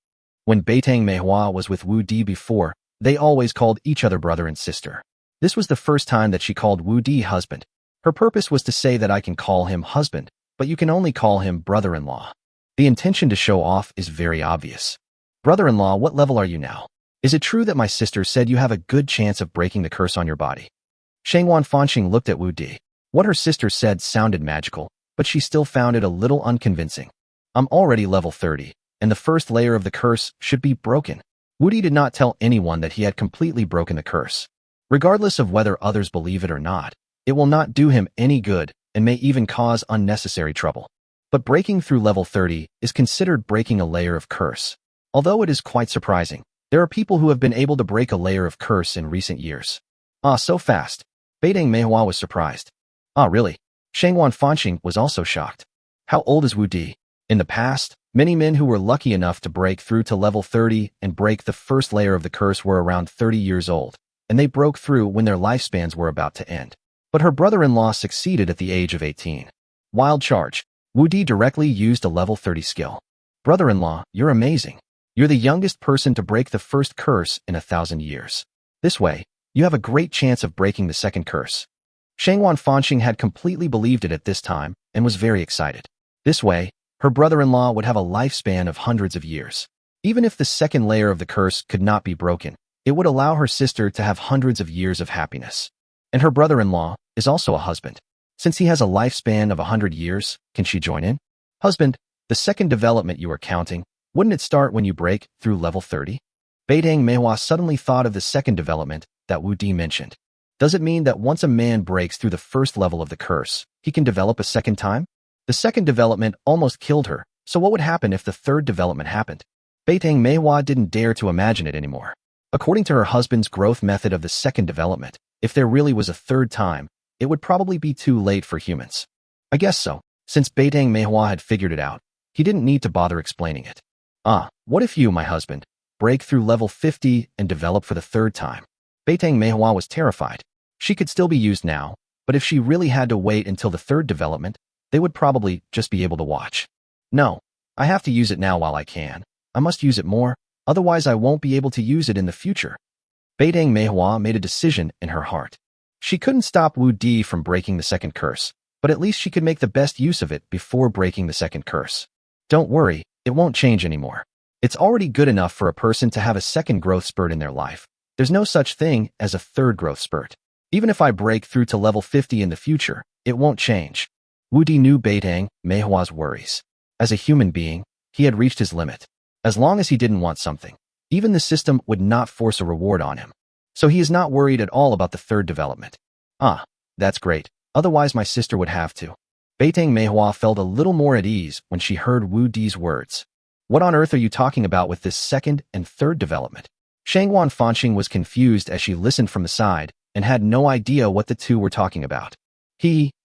When Beitang Manhwa was with Wu Di before, they always called each other brother and sister. This was the first time that she called Wu Di husband. Her purpose was to say that I can call him husband, but you can only call him brother-in-law. The intention to show off is very obvious. Brother-in-law, what level are you now? Is it true that my sister said you have a good chance of breaking the curse on your body? Shangwan Fanqing looked at Wu Di. What her sister said sounded magical, but she still found it a little unconvincing. I'm already level 30, and the first layer of the curse should be broken. Wu Di did not tell anyone that he had completely broken the curse. Regardless of whether others believe it or not, it will not do him any good and may even cause unnecessary trouble. But breaking through level 30 is considered breaking a layer of curse. Although it is quite surprising, there are people who have been able to break a layer of curse in recent years. Ah, so fast. Beitang Manhwa was surprised. Ah, really? Shangwan Fanqing was also shocked. How old is Wu Di? In the past, many men who were lucky enough to break through to level 30 and break the first layer of the curse were around 30 years old, and they broke through when their lifespans were about to end. But her brother-in-law succeeded at the age of 18. Wild charge. Wu Di directly used a level 30 skill. Brother-in-law, you're amazing. You're the youngest person to break the first curse in 1,000 years. This way, You have a great chance of breaking the second curse. Shangwan Fanxing had completely believed it at this time and was very excited. This way, her brother-in-law would have a lifespan of hundreds of years. Even if the second layer of the curse could not be broken, it would allow her sister to have hundreds of years of happiness. And her brother-in-law is also a husband. Since he has a lifespan of 100 years, can she join in? Husband, the second development you are counting, wouldn't it start when you break through level 30? Beitang Manhwa suddenly thought of the second development that Wu Di mentioned. Does it mean that once a man breaks through the first level of the curse, he can develop a second time? The second development almost killed her, so what would happen if the third development happened? Beitang Manhwa didn't dare to imagine it anymore. According to her husband's growth method of the second development, if there really was a third time, it would probably be too late for humans. I guess so. Since Beitang Manhwa had figured it out, he didn't need to bother explaining it. What if you, my husband, break through level 50 and develop for the third time? Beitang Manhwa was terrified. She could still be used now, but if she really had to wait until the third development, they would probably just be able to watch. No, I have to use it now while I can. I must use it more, otherwise I won't be able to use it in the future. Beitang Manhwa made a decision in her heart. She couldn't stop Wu Di from breaking the second curse, but at least she could make the best use of it before breaking the second curse. Don't worry, it won't change anymore. It's already good enough for a person to have a second growth spurt in their life. There's no such thing as a third growth spurt. Even if I break through to level 50 in the future, it won't change. Wu Di knew Beitang Manhwa's worries. As a human being, he had reached his limit. As long as he didn't want something, even the system would not force a reward on him. So he is not worried at all about the third development. That's great. Otherwise my sister would have to. Beitang Manhwa felt a little more at ease when she heard Wu Di's words. What on earth are you talking about with this second and third development? Shangwan Fanxing was confused as she listened from the side and had no idea what the two were talking about.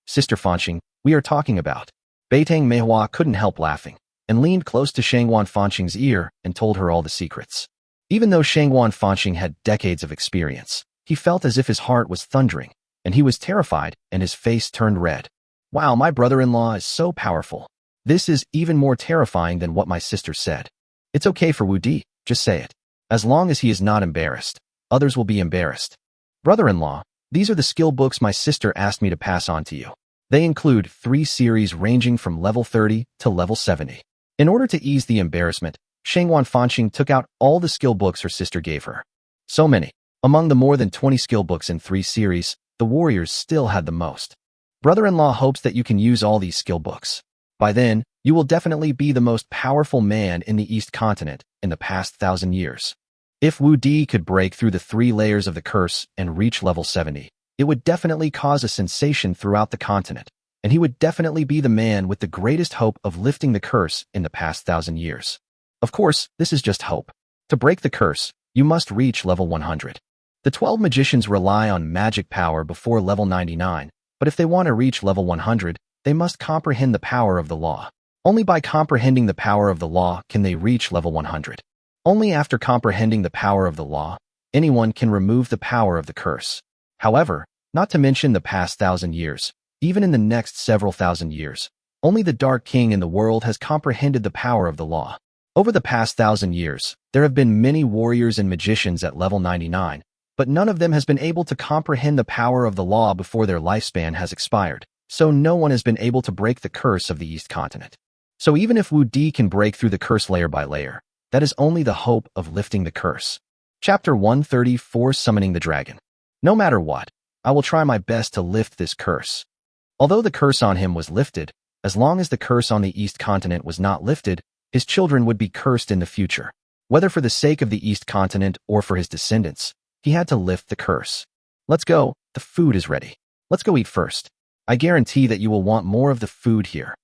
Sister Fanxing, we are talking about. Beitang Manhwa couldn't help laughing and leaned close to Shangwan Fanxing's ear and told her all the secrets. Even though Shangwan Fanxing had decades of experience, he felt as if his heart was thundering, and he was terrified and his face turned red. Wow, my brother-in-law is so powerful. This is even more terrifying than what my sister said. It's okay for Wu Di, just say it. As long as he is not embarrassed, others will be embarrassed. Brother-in-law, these are the skill books my sister asked me to pass on to you. They include 3 series ranging from level 30 to level 70. In order to ease the embarrassment, Shangwan Fanxing took out all the skill books her sister gave her. So many. Among the more than 20 skill books in 3 series, the warriors still had the most. Brother-in-law hopes that you can use all these skill books. By then, you will definitely be the most powerful man in the East Continent in the past 1,000 years. If Wu Di could break through the 3 layers of the curse and reach level 70, it would definitely cause a sensation throughout the continent, and he would definitely be the man with the greatest hope of lifting the curse in the past 1,000 years. Of course, this is just hope. To break the curse, you must reach level 100. The 12 magicians rely on magic power before level 99, but if they want to reach level 100, they must comprehend the power of the law. Only by comprehending the power of the law can they reach level 100. Only after comprehending the power of the law, anyone can remove the power of the curse. However, not to mention the past 1,000 years, even in the next several thousand years, only the Dark King in the world has comprehended the power of the law. Over the past 1,000 years, there have been many warriors and magicians at level 99, but none of them has been able to comprehend the power of the law before their lifespan has expired, so no one has been able to break the curse of the East Continent. So even if Wu Di can break through the curse layer by layer, that is only the hope of lifting the curse. Chapter 134, Summoning the Dragon. No matter what, I will try my best to lift this curse. Although the curse on him was lifted, as long as the curse on the East Continent was not lifted, his children would be cursed in the future. Whether for the sake of the East Continent or for his descendants, he had to lift the curse. Let's go, the food is ready. Let's go eat first. I guarantee that you will want more of the food here.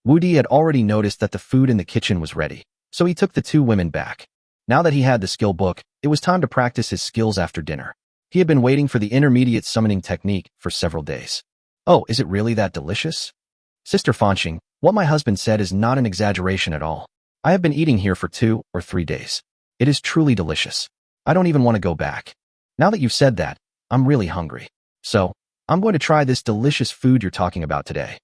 Wu Di had already noticed that the food in the kitchen was ready, so he took the 2 women back. Now that he had the skill book, it was time to practice his skills after dinner. He had been waiting for the intermediate summoning technique for several days. Oh, is it really that delicious? Sister Fanxing, what my husband said is not an exaggeration at all. I have been eating here for 2 or 3 days. It is truly delicious. I don't even want to go back. Now that you've said that, I'm really hungry. So, I'm going to try this delicious food you're talking about today.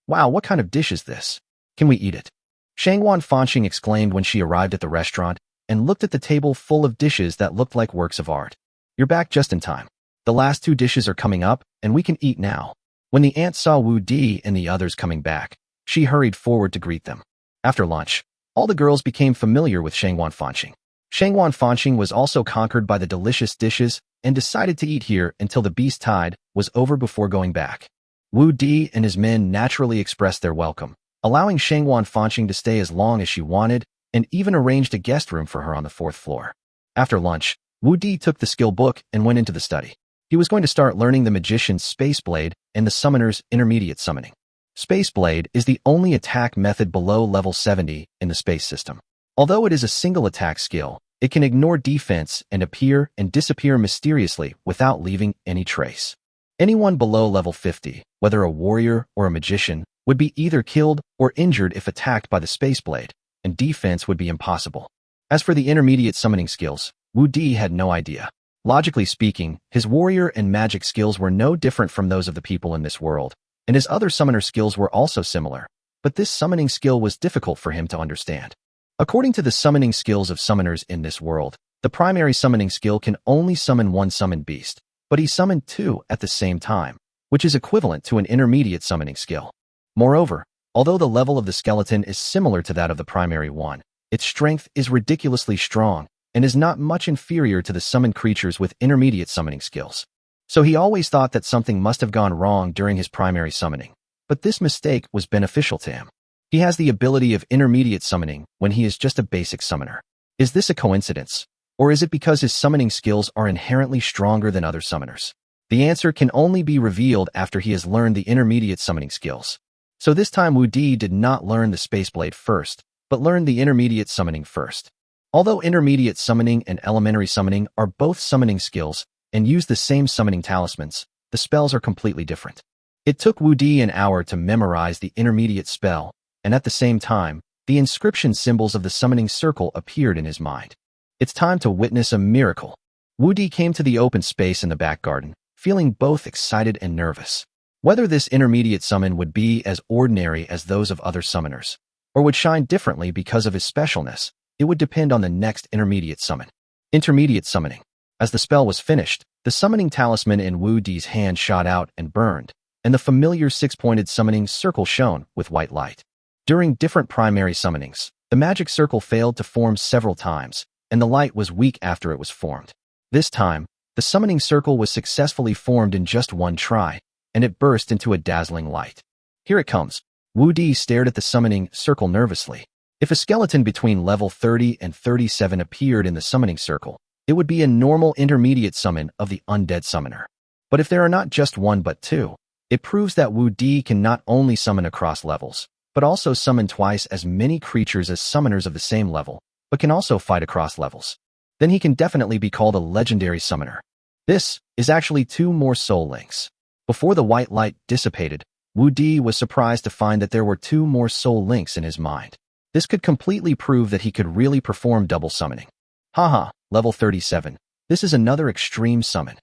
Wow, what kind of dish is this? Can we eat it? Shangwan Fanxing exclaimed when she arrived at the restaurant and looked at the table full of dishes that looked like works of art. You're back just in time. The last 2 dishes are coming up, and we can eat now." When the aunt saw Wu Di and the others coming back, she hurried forward to greet them. After lunch, all the girls became familiar with Confronting. Confronting was also conquered by the delicious dishes and decided to eat here until the beast tide was over before going back. Wu Di and his men naturally expressed their welcome, allowing Confronting to stay as long as she wanted and even arranged a guest room for her on the 4th floor. After lunch, Wu Di took the skill book and went into the study. He was going to start learning the magician's Space Blade and the summoner's intermediate summoning. Space Blade is the only attack method below level 70 in the space system. Although it is a single attack skill, it can ignore defense and appear and disappear mysteriously without leaving any trace. Anyone below level 50, whether a warrior or a magician, would be either killed or injured if attacked by the Space Blade, and defense would be impossible. As for the intermediate summoning skills, Wu Di had no idea. Logically speaking, his warrior and magic skills were no different from those of the people in this world, and his other summoner skills were also similar, but this summoning skill was difficult for him to understand. According to the summoning skills of summoners in this world, the primary summoning skill can only summon one summoned beast, but he summoned 2 at the same time, which is equivalent to an intermediate summoning skill. Moreover, although the level of the skeleton is similar to that of the primary one, its strength is ridiculously strong and is not much inferior to the summoned creatures with intermediate summoning skills. So he always thought that something must have gone wrong during his primary summoning, but this mistake was beneficial to him. He has the ability of intermediate summoning when he is just a basic summoner. Is this a coincidence, or is it because his summoning skills are inherently stronger than other summoners? The answer can only be revealed after he has learned the intermediate summoning skills. So this time Wu Di did not learn the Space Blade first, but learned the intermediate summoning first. Although intermediate summoning and elementary summoning are both summoning skills and use the same summoning talismans, the spells are completely different. It took Wu Di an hour to memorize the intermediate spell, and at the same time, the inscription symbols of the summoning circle appeared in his mind. It's time to witness a miracle. Wu Di came to the open space in the back garden, feeling both excited and nervous. Whether this intermediate summon would be as ordinary as those of other summoners, or would shine differently because of his specialness, it would depend on the next intermediate summon. Intermediate summoning. As the spell was finished, the summoning talisman in Wu Di's hand shot out and burned, and the familiar 6-pointed summoning circle shone with white light. During different primary summonings, the magic circle failed to form several times, and the light was weak after it was formed. This time, the summoning circle was successfully formed in just one try, and it burst into a dazzling light. Here it comes. Wu Di stared at the summoning circle nervously. If a skeleton between level 30 and 37 appeared in the summoning circle, it would be a normal intermediate summon of the undead summoner. But if there are not just 1 but 2, it proves that Wu Di can not only summon across levels, but also summon twice as many creatures as summoners of the same level, but can also fight across levels. Then he can definitely be called a legendary summoner. This is actually 2 more soul links. Before the white light dissipated, Wu Di was surprised to find that there were 2 more soul links in his mind. This could completely prove that he could really perform double summoning. Haha, level 37. This is another extreme summon.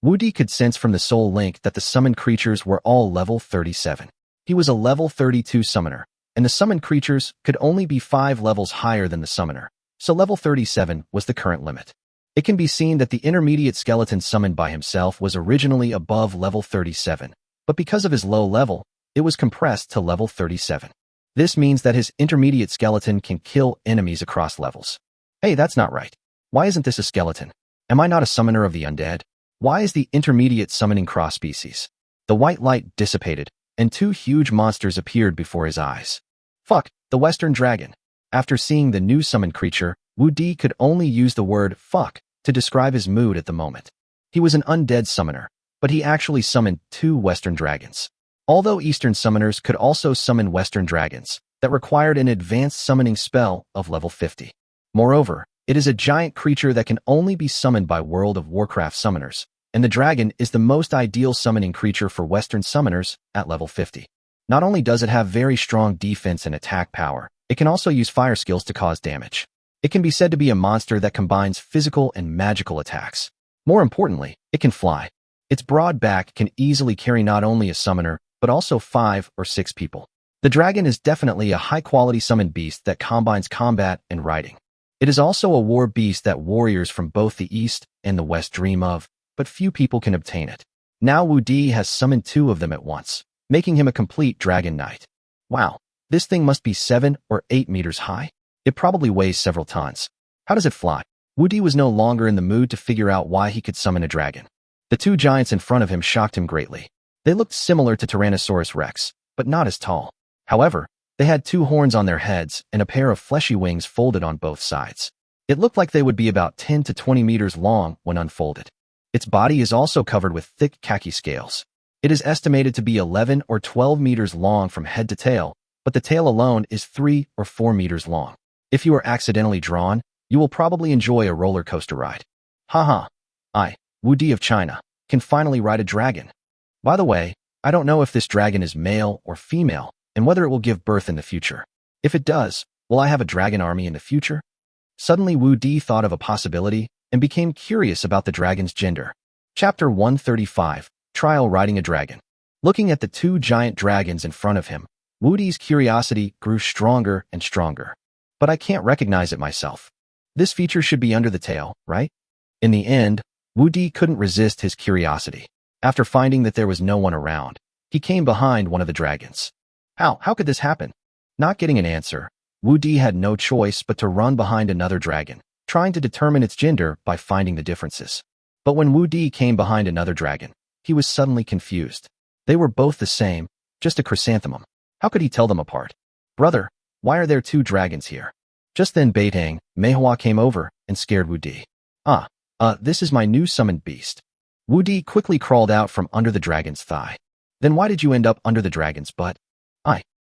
Wu Di could sense from the soul link that the summoned creatures were all level 37. He was a level 32 summoner, and the summoned creatures could only be 5 levels higher than the summoner, so level 37 was the current limit. It can be seen that the intermediate skeleton summoned by himself was originally above level 37, but because of his low level, it was compressed to level 37. This means that his intermediate skeleton can kill enemies across levels. Hey, that's not right. Why isn't this a skeleton? Am I not a summoner of the undead? Why is the intermediate summoning cross-species? The white light dissipated, and 2 huge monsters appeared before his eyes. Fuck, the Western Dragon. After seeing the new summoned creature, Wu Di could only use the word fuck to describe his mood at the moment. He was an undead summoner, but he actually summoned 2 Western dragons. Although Eastern summoners could also summon Western dragons, that required an advanced summoning spell of level 50. Moreover, it is a giant creature that can only be summoned by World of Warcraft summoners, and the dragon is the most ideal summoning creature for Western summoners at level 50. Not only does it have very strong defense and attack power, it can also use fire skills to cause damage. It can be said to be a monster that combines physical and magical attacks. More importantly, it can fly. Its broad back can easily carry not only a summoner, but also 5 or 6 people. The dragon is definitely a high-quality summoned beast that combines combat and riding. It is also a war beast that warriors from both the East and the West dream of, but few people can obtain it. Now Wu Di has summoned 2 of them at once, making him a complete dragon knight. Wow, this thing must be 7 or 8 meters high. It probably weighs several tons. How does it fly? Wu Di was no longer in the mood to figure out why he could summon a dragon. The 2 giants in front of him shocked him greatly. They looked similar to Tyrannosaurus Rex, but not as tall. However, they had 2 horns on their heads and a pair of fleshy wings folded on both sides. It looked like they would be about 10 to 20 meters long when unfolded. Its body is also covered with thick khaki scales. It is estimated to be 11 or 12 meters long from head to tail, but the tail alone is 3 or 4 meters long. If you are accidentally drawn, you will probably enjoy a roller coaster ride. Haha. I, Wu Di of China, can finally ride a dragon. By the way, I don't know if this dragon is male or female, and whether it will give birth in the future. If it does, will I have a dragon army in the future? Suddenly Wu Di thought of a possibility and became curious about the dragon's gender. Chapter 135, Trial Riding a Dragon. Looking at the 2 giant dragons in front of him, Wu Di's curiosity grew stronger and stronger. But I can't recognize it myself. This feature should be under the tail, right? In the end, Wu Di couldn't resist his curiosity. After finding that there was no one around, he came behind one of the dragons. How could this happen? Not getting an answer, Wu Di had no choice but to run behind another dragon, trying to determine its gender by finding the differences. But when Wu Di came behind another dragon, he was suddenly confused. They were both the same, just a chrysanthemum. How could he tell them apart? Brother, why are there 2 dragons here? Just then Beitang, Manhwa came over and scared Wu Di. This is my new summoned beast. Wu Di quickly crawled out from under the dragon's thigh. Then why did you end up under the dragon's butt?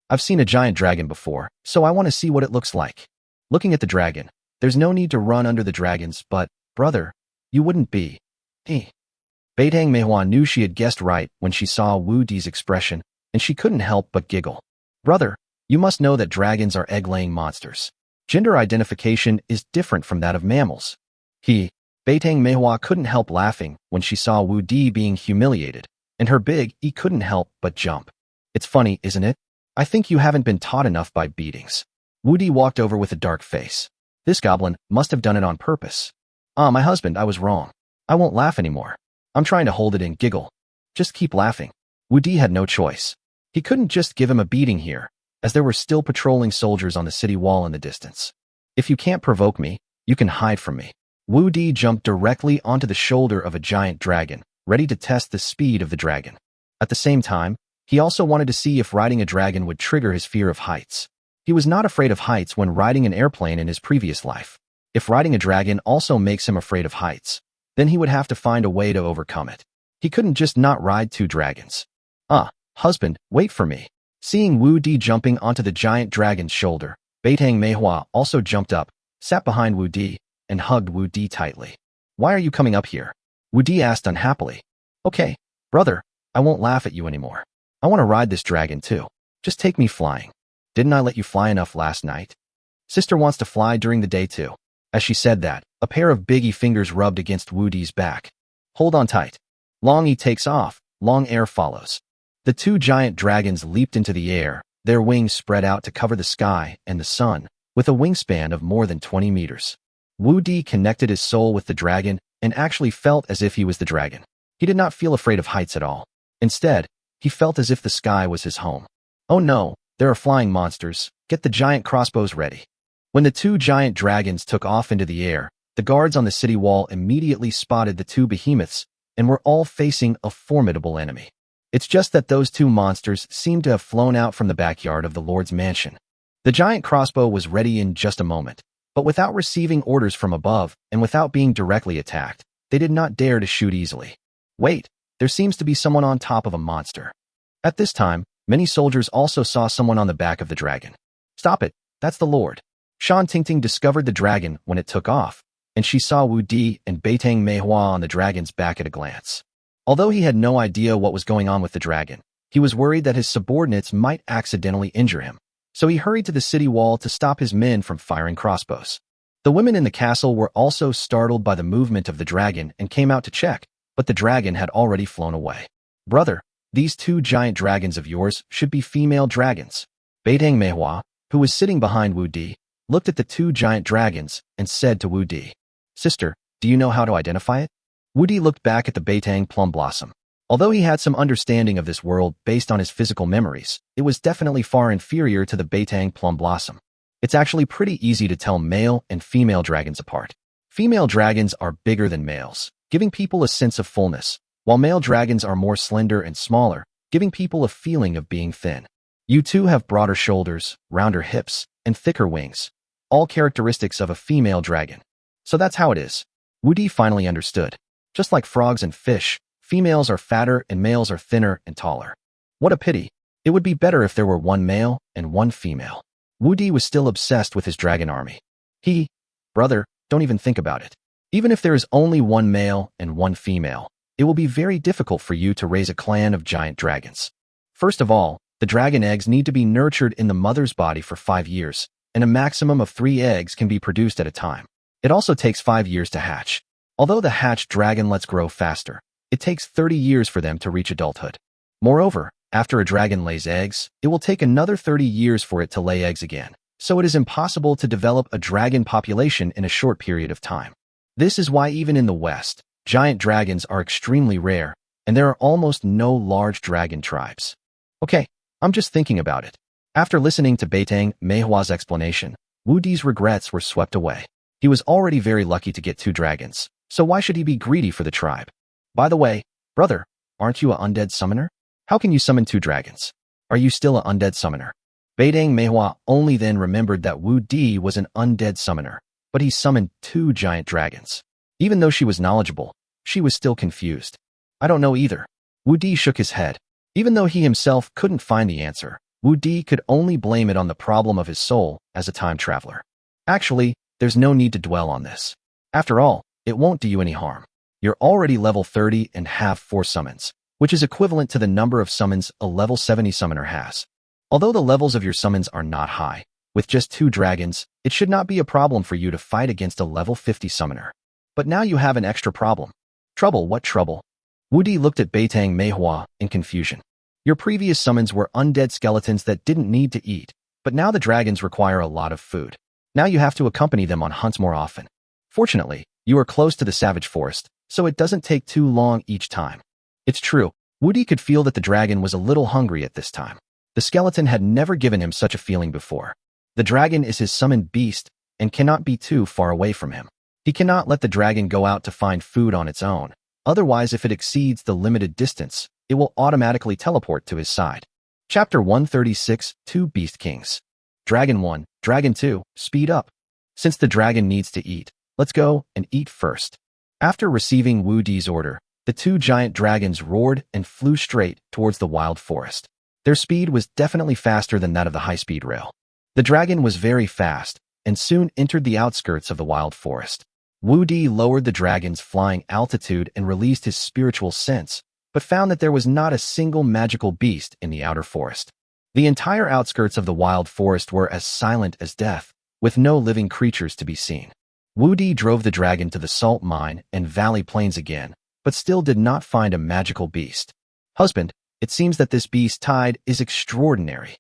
I've seen a giant dragon before, so I want to see what it looks like. Looking at the dragon, there's no need to run under the dragon's butt, brother. You wouldn't be. Beitang Manhwa knew she had guessed right when she saw Wu Di's expression, and she couldn't help but giggle. Brother, you must know that dragons are egg-laying monsters. Gender identification is different from that of mammals. Beitang Manhwa couldn't help laughing when she saw Wu Di being humiliated, and her big E couldn't help but jump. It's funny, isn't it? I think you haven't been taught enough by beatings. Wu Di walked over with a dark face. This goblin must have done it on purpose. My husband, I was wrong. I won't laugh anymore. I'm trying to hold it in, giggle. Just keep laughing. Wu Di had no choice. He couldn't just give him a beating here, as there were still patrolling soldiers on the city wall in the distance. If you can't provoke me, you can hide from me. Wu Di jumped directly onto the shoulder of a giant dragon, ready to test the speed of the dragon. At the same time, he also wanted to see if riding a dragon would trigger his fear of heights. He was not afraid of heights when riding an airplane in his previous life. If riding a dragon also makes him afraid of heights, then he would have to find a way to overcome it. He couldn't just not ride 2 dragons. Husband, wait for me. Seeing Wu Di jumping onto the giant dragon's shoulder, Beitang Manhwa also jumped up, sat behind Wu Di, and hugged Wu Di tightly. Why are you coming up here? Wu Di asked unhappily. Okay, brother, I won't laugh at you anymore. I want to ride this dragon too. Just take me flying. Didn't I let you fly enough last night? Sister wants to fly during the day too. As she said that, a pair of biggy fingers rubbed against Wu Di's back. Hold on tight. Long E takes off, long air follows. The 2 giant dragons leaped into the air, their wings spread out to cover the sky and the sun, with a wingspan of more than 20 meters. Wu Di connected his soul with the dragon and actually felt as if he was the dragon. He did not feel afraid of heights at all. Instead, he felt as if the sky was his home. Oh no, there are flying monsters. Get the giant crossbows ready. When the 2 giant dragons took off into the air, the guards on the city wall immediately spotted the 2 behemoths and were all facing a formidable enemy. It's just that those 2 monsters seemed to have flown out from the backyard of the Lord's mansion. The giant crossbow was ready in just a moment, but without receiving orders from above and without being directly attacked, they did not dare to shoot easily. Wait, there seems to be someone on top of a monster. At this time, many soldiers also saw someone on the back of the dragon. Stop it, that's the Lord. Shan Tingting discovered the dragon when it took off, and she saw Wu Di and Beitang Manhwa on the dragon's back at a glance. Although he had no idea what was going on with the dragon, he was worried that his subordinates might accidentally injure him. So he hurried to the city wall to stop his men from firing crossbows. The women in the castle were also startled by the movement of the dragon and came out to check, but the dragon had already flown away. Brother, these 2 giant dragons of yours should be female dragons. Beitang Manhwa, who was sitting behind Wu Di, looked at the 2 giant dragons and said to Wu Di, Sister, do you know how to identify it? Wudi looked back at the Beitang plum blossom. Although he had some understanding of this world based on his physical memories, it was definitely far inferior to the Beitang plum blossom. It's actually pretty easy to tell male and female dragons apart. Female dragons are bigger than males, giving people a sense of fullness, while male dragons are more slender and smaller, giving people a feeling of being thin. You too have broader shoulders, rounder hips, and thicker wings, all characteristics of a female dragon. So that's how it is. Wudi finally understood. Just like frogs and fish, females are fatter and males are thinner and taller. What a pity. It would be better if there were one male and one female. Wudi was still obsessed with his dragon army. Brother, don't even think about it. Even if there is only one male and one female, it will be very difficult for you to raise a clan of giant dragons. First of all, the dragon eggs need to be nurtured in the mother's body for 5 years, and a maximum of 3 eggs can be produced at a time. It also takes 5 years to hatch. Although the hatched dragonlets grow faster, it takes 30 years for them to reach adulthood. Moreover, after a dragon lays eggs, it will take another 30 years for it to lay eggs again, so it is impossible to develop a dragon population in a short period of time. This is why even in the West, giant dragons are extremely rare, and there are almost no large dragon tribes. Okay, I'm just thinking about it. After listening to Beitang Manhwa's explanation, Wudi's regrets were swept away. He was already very lucky to get 2 dragons, so why should he be greedy for the tribe? By the way, brother, aren't you an undead summoner? How can you summon 2 dragons? Are you still an undead summoner? Beitang Manhwa only then remembered that Wudi was an undead summoner, but he summoned 2 giant dragons. Even though she was knowledgeable, she was still confused. I don't know either. Wudi shook his head. Even though he himself couldn't find the answer, Wudi could only blame it on the problem of his soul as a time traveler. Actually, there's no need to dwell on this. After all, it won't do you any harm. You're already level 30 and have 4 summons, which is equivalent to the number of summons a level 70 summoner has. Although the levels of your summons are not high, with just 2 dragons, it should not be a problem for you to fight against a level 50 summoner. But now you have an extra problem. Trouble? What trouble? Wudi looked at Beitang Manhwa in confusion. Your previous summons were undead skeletons that didn't need to eat, but now the dragons require a lot of food. Now you have to accompany them on hunts more often. Fortunately, you are close to the savage forest, so it doesn't take too long each time. It's true, Wudi could feel that the dragon was a little hungry at this time. The skeleton had never given him such a feeling before. The dragon is his summoned beast and cannot be too far away from him. He cannot let the dragon go out to find food on its own. Otherwise, if it exceeds the limited distance, it will automatically teleport to his side. Chapter 136, 2 Beast Kings. Dragon 1, Dragon 2, speed up. Since the dragon needs to eat, let's go and eat first. After receiving Wudi's order, the 2 giant dragons roared and flew straight towards the wild forest. Their speed was definitely faster than that of the high-speed rail. The dragon was very fast and soon entered the outskirts of the wild forest. Wudi lowered the dragon's flying altitude and released his spiritual sense, but found that there was not a single magical beast in the outer forest. The entire outskirts of the wild forest were as silent as death, with no living creatures to be seen. Wudi drove the dragon to the salt mine and valley plains again, but still did not find a magical beast. Husband, it seems that this beast tide is extraordinary.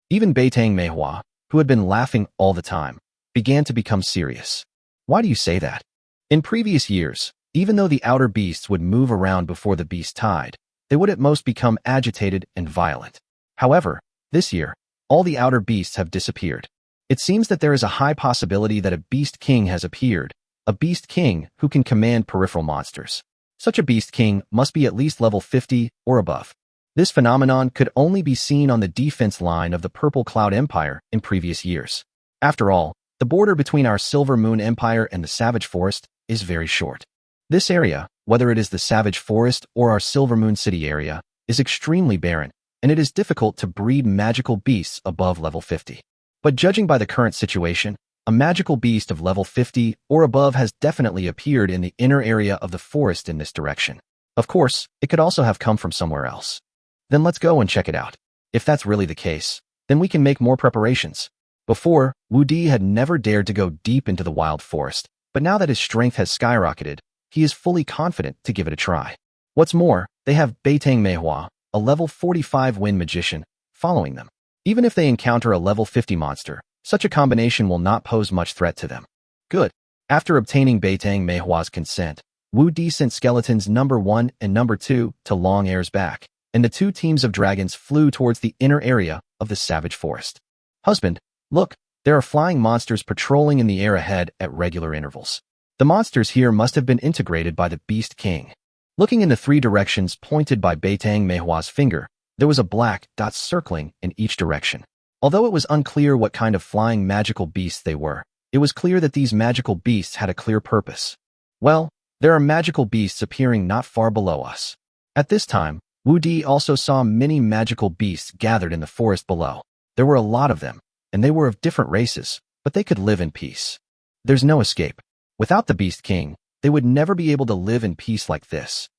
Even Beitang Manhwa, who had been laughing all the time, began to become serious. Why do you say that? In previous years, even though the outer beasts would move around before the beast tide, they would at most become agitated and violent. However, this year, all the outer beasts have disappeared. It seems that there is a high possibility that a beast king has appeared, a beast king who can command peripheral monsters. Such a beast king must be at least level 50 or above. This phenomenon could only be seen on the defense line of the Purple Cloud Empire in previous years. After all, the border between our Silver Moon Empire and the Savage Forest is very short. This area, whether it is the Savage Forest or our Silver Moon City area, is extremely barren, and it is difficult to breed magical beasts above level 50. But judging by the current situation, a magical beast of level 50 or above has definitely appeared in the inner area of the forest in this direction. Of course, it could also have come from somewhere else. Then let's go and check it out. If that's really the case, then we can make more preparations. Before, Wudi had never dared to go deep into the wild forest, but now that his strength has skyrocketed, he is fully confident to give it a try. What's more, they have Beitang Manhwa, a level 45 wind magician, following them. Even if they encounter a level 50 monster, such a combination will not pose much threat to them. Good. After obtaining Beitang Manhwa's consent, Wu Di sent skeletons number 1 and number 2 to Long Air's back, and the two teams of dragons flew towards the inner area of the savage forest. Husband, look, there are flying monsters patrolling in the air ahead at regular intervals. The monsters here must have been integrated by the Beast King. Looking in the three directions pointed by Beitang Manhwa's finger, there was a black dot circling in each direction. Although it was unclear what kind of flying magical beasts they were, it was clear that these magical beasts had a clear purpose. Well, there are magical beasts appearing not far below us. At this time, Wu Di also saw many magical beasts gathered in the forest below. There were a lot of them, and they were of different races, but they could live in peace. There's no escape. Without the Beast King, they would never be able to live in peace like this.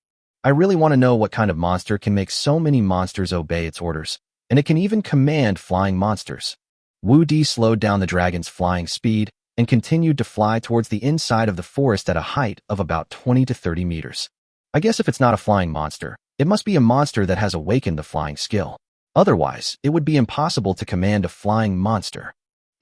I really want to know what kind of monster can make so many monsters obey its orders, and it can even command flying monsters. Wu Di slowed down the dragon's flying speed and continued to fly towards the inside of the forest at a height of about 20 to 30 meters. I guess if it's not a flying monster, it must be a monster that has awakened the flying skill. Otherwise, it would be impossible to command a flying monster.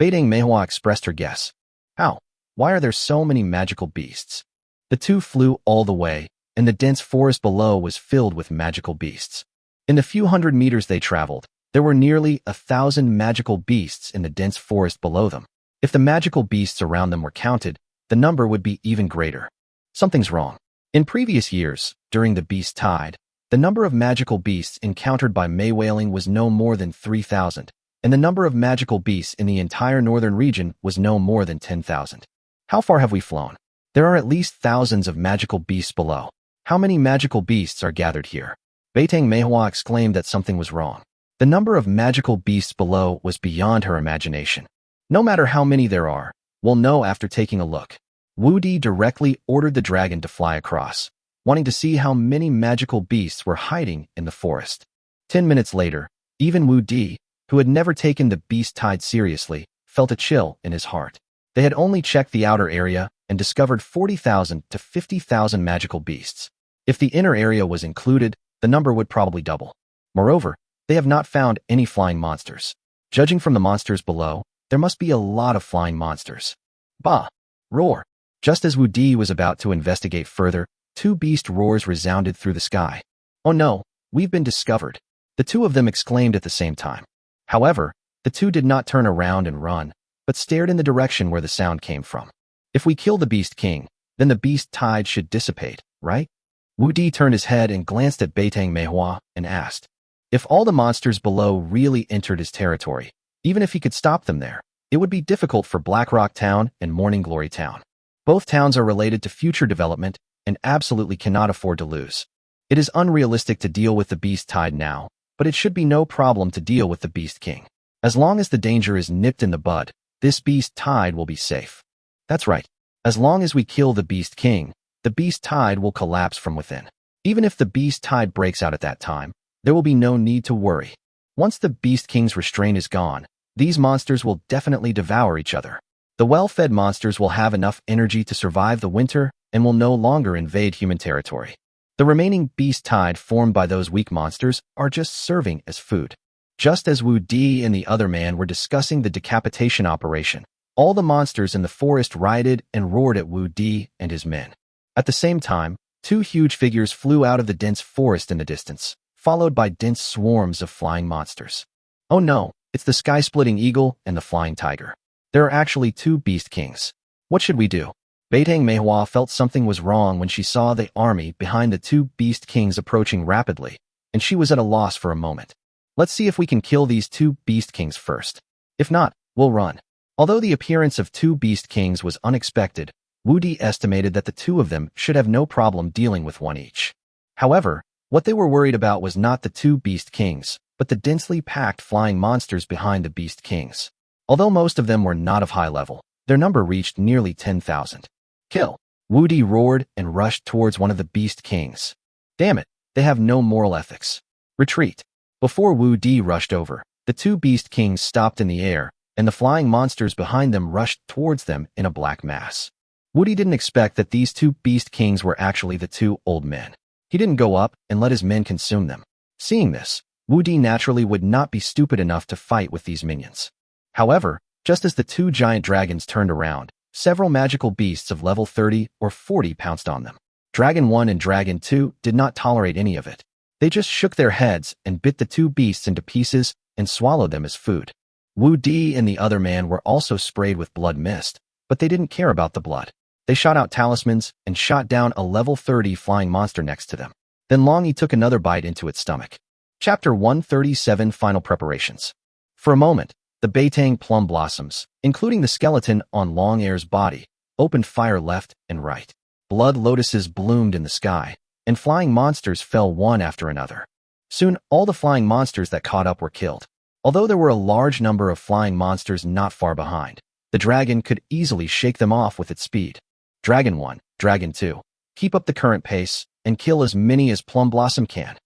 Beitang Manhwa expressed her guess. How? Why are there so many magical beasts? The two flew all the way, and the dense forest below was filled with magical beasts. In the few hundred meters they traveled, there were nearly 1,000 magical beasts in the dense forest below them. If the magical beasts around them were counted, the number would be even greater. Something's wrong. In previous years, during the Beast Tide, the number of magical beasts encountered by Mei Wailing was no more than 3,000, and the number of magical beasts in the entire northern region was no more than 10,000. How far have we flown? There are at least thousands of magical beasts below. How many magical beasts are gathered here? Beitang Manhwa exclaimed that something was wrong. The number of magical beasts below was beyond her imagination. No matter how many there are, we'll know after taking a look. Wu Di directly ordered the dragon to fly across, wanting to see how many magical beasts were hiding in the forest. 10 minutes later, even Wu Di, who had never taken the Beast Tide seriously, felt a chill in his heart. They had only checked the outer area and discovered 40,000 to 50,000 magical beasts. If the inner area was included, the number would probably double. Moreover, they have not found any flying monsters. Judging from the monsters below, there must be a lot of flying monsters. Bah! Roar! Just as Wu Di was about to investigate further, two beast roars resounded through the sky. Oh no, we've been discovered. The two of them exclaimed at the same time. However, the two did not turn around and run, but stared in the direction where the sound came from. If we kill the Beast King, then the Beast Tide should dissipate, right? Wu Di turned his head and glanced at Beitang Manhwa and asked, if all the monsters below really entered his territory, even if he could stop them there, it would be difficult for Blackrock Town and Morning Glory Town. Both towns are related to future development and absolutely cannot afford to lose. It is unrealistic to deal with the Beast Tide now, but it should be no problem to deal with the Beast King. As long as the danger is nipped in the bud, this Beast Tide will be safe. That's right. As long as we kill the Beast King, the Beast Tide will collapse from within. Even if the Beast Tide breaks out at that time, there will be no need to worry. Once the Beast King's restraint is gone, these monsters will definitely devour each other. The well-fed monsters will have enough energy to survive the winter and will no longer invade human territory. The remaining Beast Tide formed by those weak monsters are just serving as food. Just as Wu Di and the other man were discussing the decapitation operation, all the monsters in the forest rioted and roared at Wu Di and his men. At the same time, two huge figures flew out of the dense forest in the distance, followed by dense swarms of flying monsters. Oh no, it's the sky-splitting eagle and the flying tiger. There are actually two Beast Kings. What should we do? Beitang Manhwa felt something was wrong when she saw the army behind the two Beast Kings approaching rapidly, and she was at a loss for a moment. Let's see if we can kill these two Beast Kings first. If not, we'll run. Although the appearance of two Beast Kings was unexpected, Wu Di estimated that the two of them should have no problem dealing with one each. However, what they were worried about was not the two Beast Kings, but the densely packed flying monsters behind the Beast Kings. Although most of them were not of high level, their number reached nearly 10,000. Kill! Wu Di roared and rushed towards one of the Beast Kings. Damn it, they have no moral ethics. Retreat! Before Wu Di rushed over, the two Beast Kings stopped in the air, and the flying monsters behind them rushed towards them in a black mass. Wu Di didn't expect that these two Beast Kings were actually the two old men. He didn't go up and let his men consume them. Seeing this, Wu Di naturally would not be stupid enough to fight with these minions. However, just as the two giant dragons turned around, several magical beasts of level 30 or 40 pounced on them. Dragon 1 and Dragon 2 did not tolerate any of it. They just shook their heads and bit the two beasts into pieces and swallowed them as food. Wu Di and the other man were also sprayed with blood mist, but they didn't care about the blood. They shot out talismans and shot down a level 30 flying monster next to them. Then Long Yi took another bite into its stomach. Chapter 137 Final Preparations. For a moment, the Beitang plum blossoms, including the skeleton on Long Air's body, opened fire left and right. Blood lotuses bloomed in the sky, and flying monsters fell one after another. Soon, all the flying monsters that caught up were killed. Although there were a large number of flying monsters not far behind, the dragon could easily shake them off with its speed. Dragon 1, Dragon 2, keep up the current pace and kill as many as Plum Blossom can.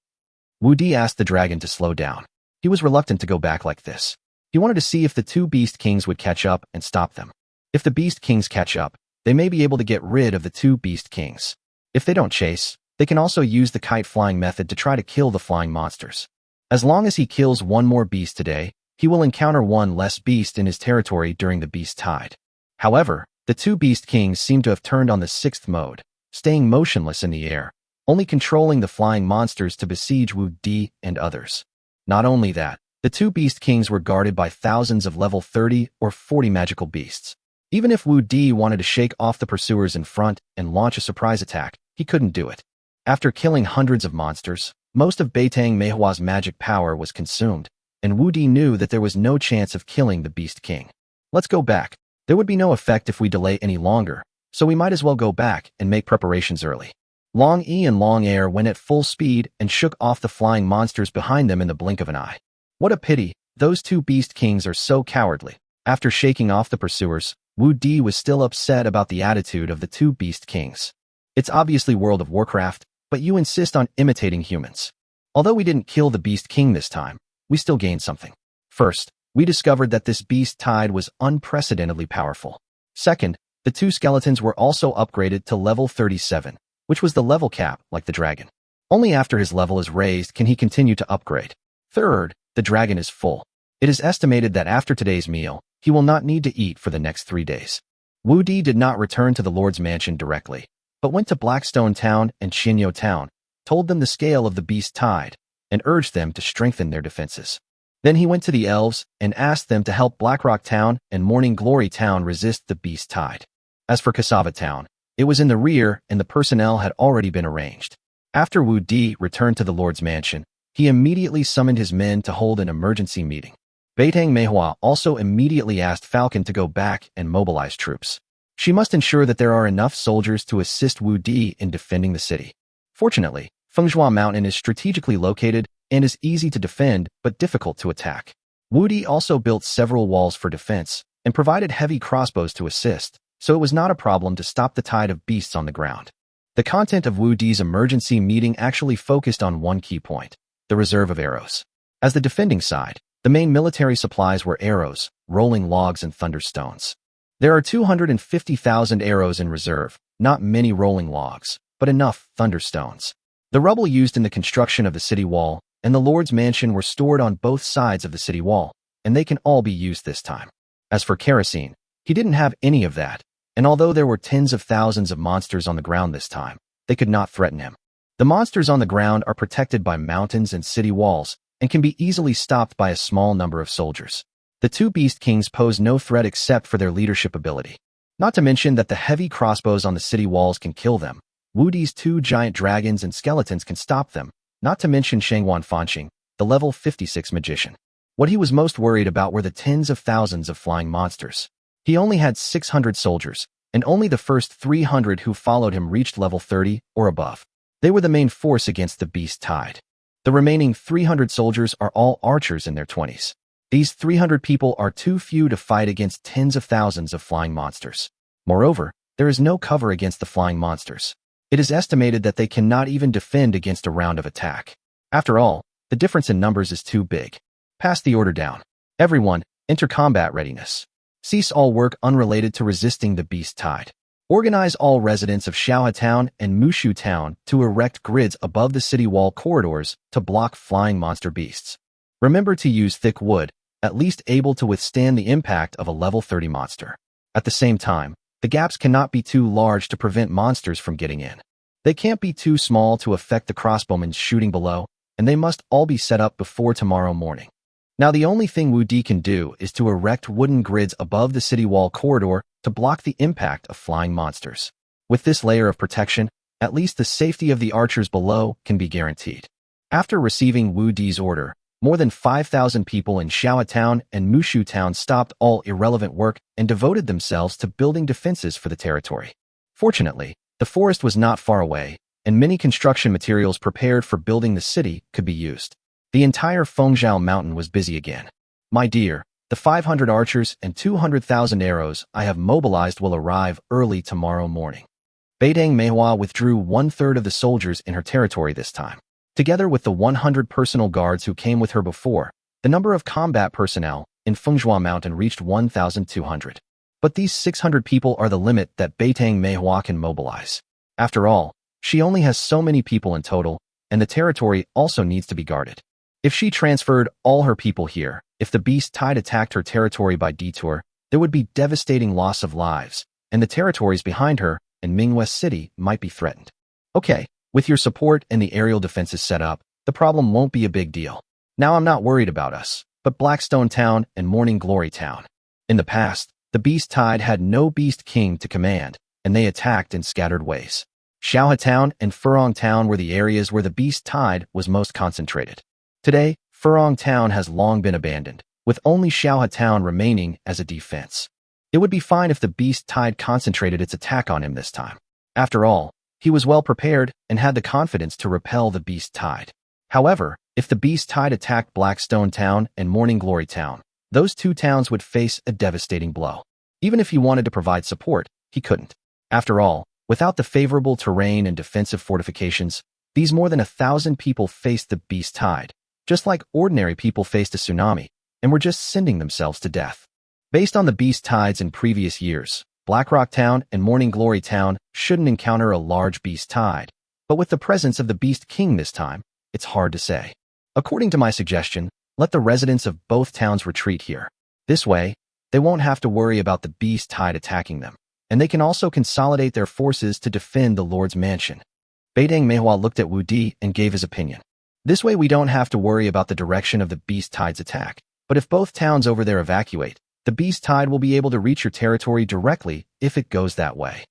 Wu Di asked the dragon to slow down. He was reluctant to go back like this. He wanted to see if the two Beast Kings would catch up and stop them. If the Beast Kings catch up, they may be able to get rid of the two Beast Kings. If they don't chase, they can also use the kite flying method to try to kill the flying monsters. As long as he kills one more beast today, he will encounter one less beast in his territory during the beast tide. However, the two Beast Kings seem to have turned on the sixth mode, staying motionless in the air, only controlling the flying monsters to besiege Wu Di and others. Not only that, the two Beast Kings were guarded by thousands of level 30 or 40 magical beasts. Even if Wu Di wanted to shake off the pursuers in front and launch a surprise attack, he couldn't do it. After killing hundreds of monsters, most of Beitang Manhwa's magic power was consumed, and Wu Di knew that there was no chance of killing the Beast King. Let's go back. There would be no effect if we delay any longer, so we might as well go back and make preparations early. Long Yi and Long Air went at full speed and shook off the flying monsters behind them in the blink of an eye. What a pity, those two Beast Kings are so cowardly. After shaking off the pursuers, Wu Di was still upset about the attitude of the two Beast Kings. It's obviously World of Warcraft, but you insist on imitating humans. Although we didn't kill the Beast King this time, we still gained something. First, we discovered that this beast tide was unprecedentedly powerful. Second, the two skeletons were also upgraded to level 37, which was the level cap like the dragon. Only after his level is raised can he continue to upgrade. Third, the dragon is full. It is estimated that after today's meal, he will not need to eat for the next 3 days. Wu Di did not return to the Lord's mansion directly, but went to Blackstone Town and Xinyo Town, told them the scale of the beast tide, and urged them to strengthen their defenses. Then he went to the elves and asked them to help Blackrock Town and Morning Glory Town resist the beast tide. As for Cassava Town, it was in the rear and the personnel had already been arranged. After Wu Di returned to the Lord's mansion, he immediately summoned his men to hold an emergency meeting. Beitang Manhwa also immediately asked Falcon to go back and mobilize troops. She must ensure that there are enough soldiers to assist Wu Di in defending the city. Fortunately, Fengzhua Mountain is strategically located and is easy to defend but difficult to attack. Wu Di also built several walls for defense and provided heavy crossbows to assist, so it was not a problem to stop the tide of beasts on the ground. The content of Wu Di's emergency meeting actually focused on one key point, the reserve of arrows. As the defending side, the main military supplies were arrows, rolling logs, and thunderstones. There are 250,000 arrows in reserve, not many rolling logs, but enough thunderstones. The rubble used in the construction of the city wall and the Lord's mansion were stored on both sides of the city wall, and they can all be used this time. As for kerosene, he didn't have any of that, and although there were tens of thousands of monsters on the ground this time, they could not threaten him. The monsters on the ground are protected by mountains and city walls and can be easily stopped by a small number of soldiers. The two Beast Kings pose no threat except for their leadership ability. Not to mention that the heavy crossbows on the city walls can kill them. Wu Di's two giant dragons and skeletons can stop them, not to mention Shangwan Fanqing, the level 56 magician. What he was most worried about were the tens of thousands of flying monsters. He only had 600 soldiers, and only the first 300 who followed him reached level 30 or above. They were the main force against the beast tide. The remaining 300 soldiers are all archers in their 20s. These 300 people are too few to fight against tens of thousands of flying monsters. Moreover, there is no cover against the flying monsters. It is estimated that they cannot even defend against a round of attack. After all, the difference in numbers is too big. Pass the order down. Everyone, enter combat readiness. Cease all work unrelated to resisting the beast tide. Organize all residents of Xiaohe Town and Mushu Town to erect grids above the city wall corridors to block flying monster beasts. Remember to use thick wood, at least able to withstand the impact of a level 30 monster. At the same time, the gaps cannot be too large to prevent monsters from getting in. They can't be too small to affect the crossbowmen shooting below, and they must all be set up before tomorrow morning. Now the only thing Wu Di can do is to erect wooden grids above the city wall corridor to block the impact of flying monsters. With this layer of protection, at least the safety of the archers below can be guaranteed. After receiving Wu Di's order, more than 5,000 people in Xiaohe Town and Mushu Town stopped all irrelevant work and devoted themselves to building defenses for the territory. Fortunately, the forest was not far away, and many construction materials prepared for building the city could be used. The entire Fengzhou mountain was busy again. My dear, the 500 archers and 200,000 arrows I have mobilized will arrive early tomorrow morning. Beidang Manhwa withdrew 1/3 of the soldiers in her territory this time. Together with the 100 personal guards who came with her before, the number of combat personnel in Fengzhou Mountain reached 1,200. But these 600 people are the limit that Beidang Manhwa can mobilize. After all, she only has so many people in total, and the territory also needs to be guarded. If she transferred all her people here, if the beast tide attacked her territory by detour, there would be devastating loss of lives, and the territories behind her in Manhwa City might be threatened. Okay, with your support and the aerial defenses set up, the problem won't be a big deal. Now I'm not worried about us, but Blackstone Town and Morning Glory Town. In the past, the Beast Tide had no Beast King to command, and they attacked in scattered ways. Xiaohe Town and Furong Town were the areas where the Beast Tide was most concentrated. Today, Furong Town has long been abandoned, with only Xiaohe Town remaining as a defense. It would be fine if the Beast Tide concentrated its attack on him this time. After all, he was well prepared and had the confidence to repel the Beast Tide. However, if the Beast Tide attacked Blackstone Town and Morning Glory Town, those two towns would face a devastating blow. Even if he wanted to provide support, he couldn't. After all, without the favorable terrain and defensive fortifications, these more than 1,000 people faced the Beast Tide, just like ordinary people faced a tsunami, and were just sending themselves to death. Based on the Beast Tides in previous years, Blackrock Town and Morning Glory Town shouldn't encounter a large Beast Tide, but with the presence of the Beast King this time, it's hard to say. According to my suggestion, let the residents of both towns retreat here. This way, they won't have to worry about the Beast Tide attacking them, and they can also consolidate their forces to defend the Lord's mansion. Beidang Manhwa looked at Wu Di and gave his opinion. This way we don't have to worry about the direction of the Beast Tide's attack, but if both towns over there evacuate, the Beast Tide will be able to reach your territory directly if it goes that way.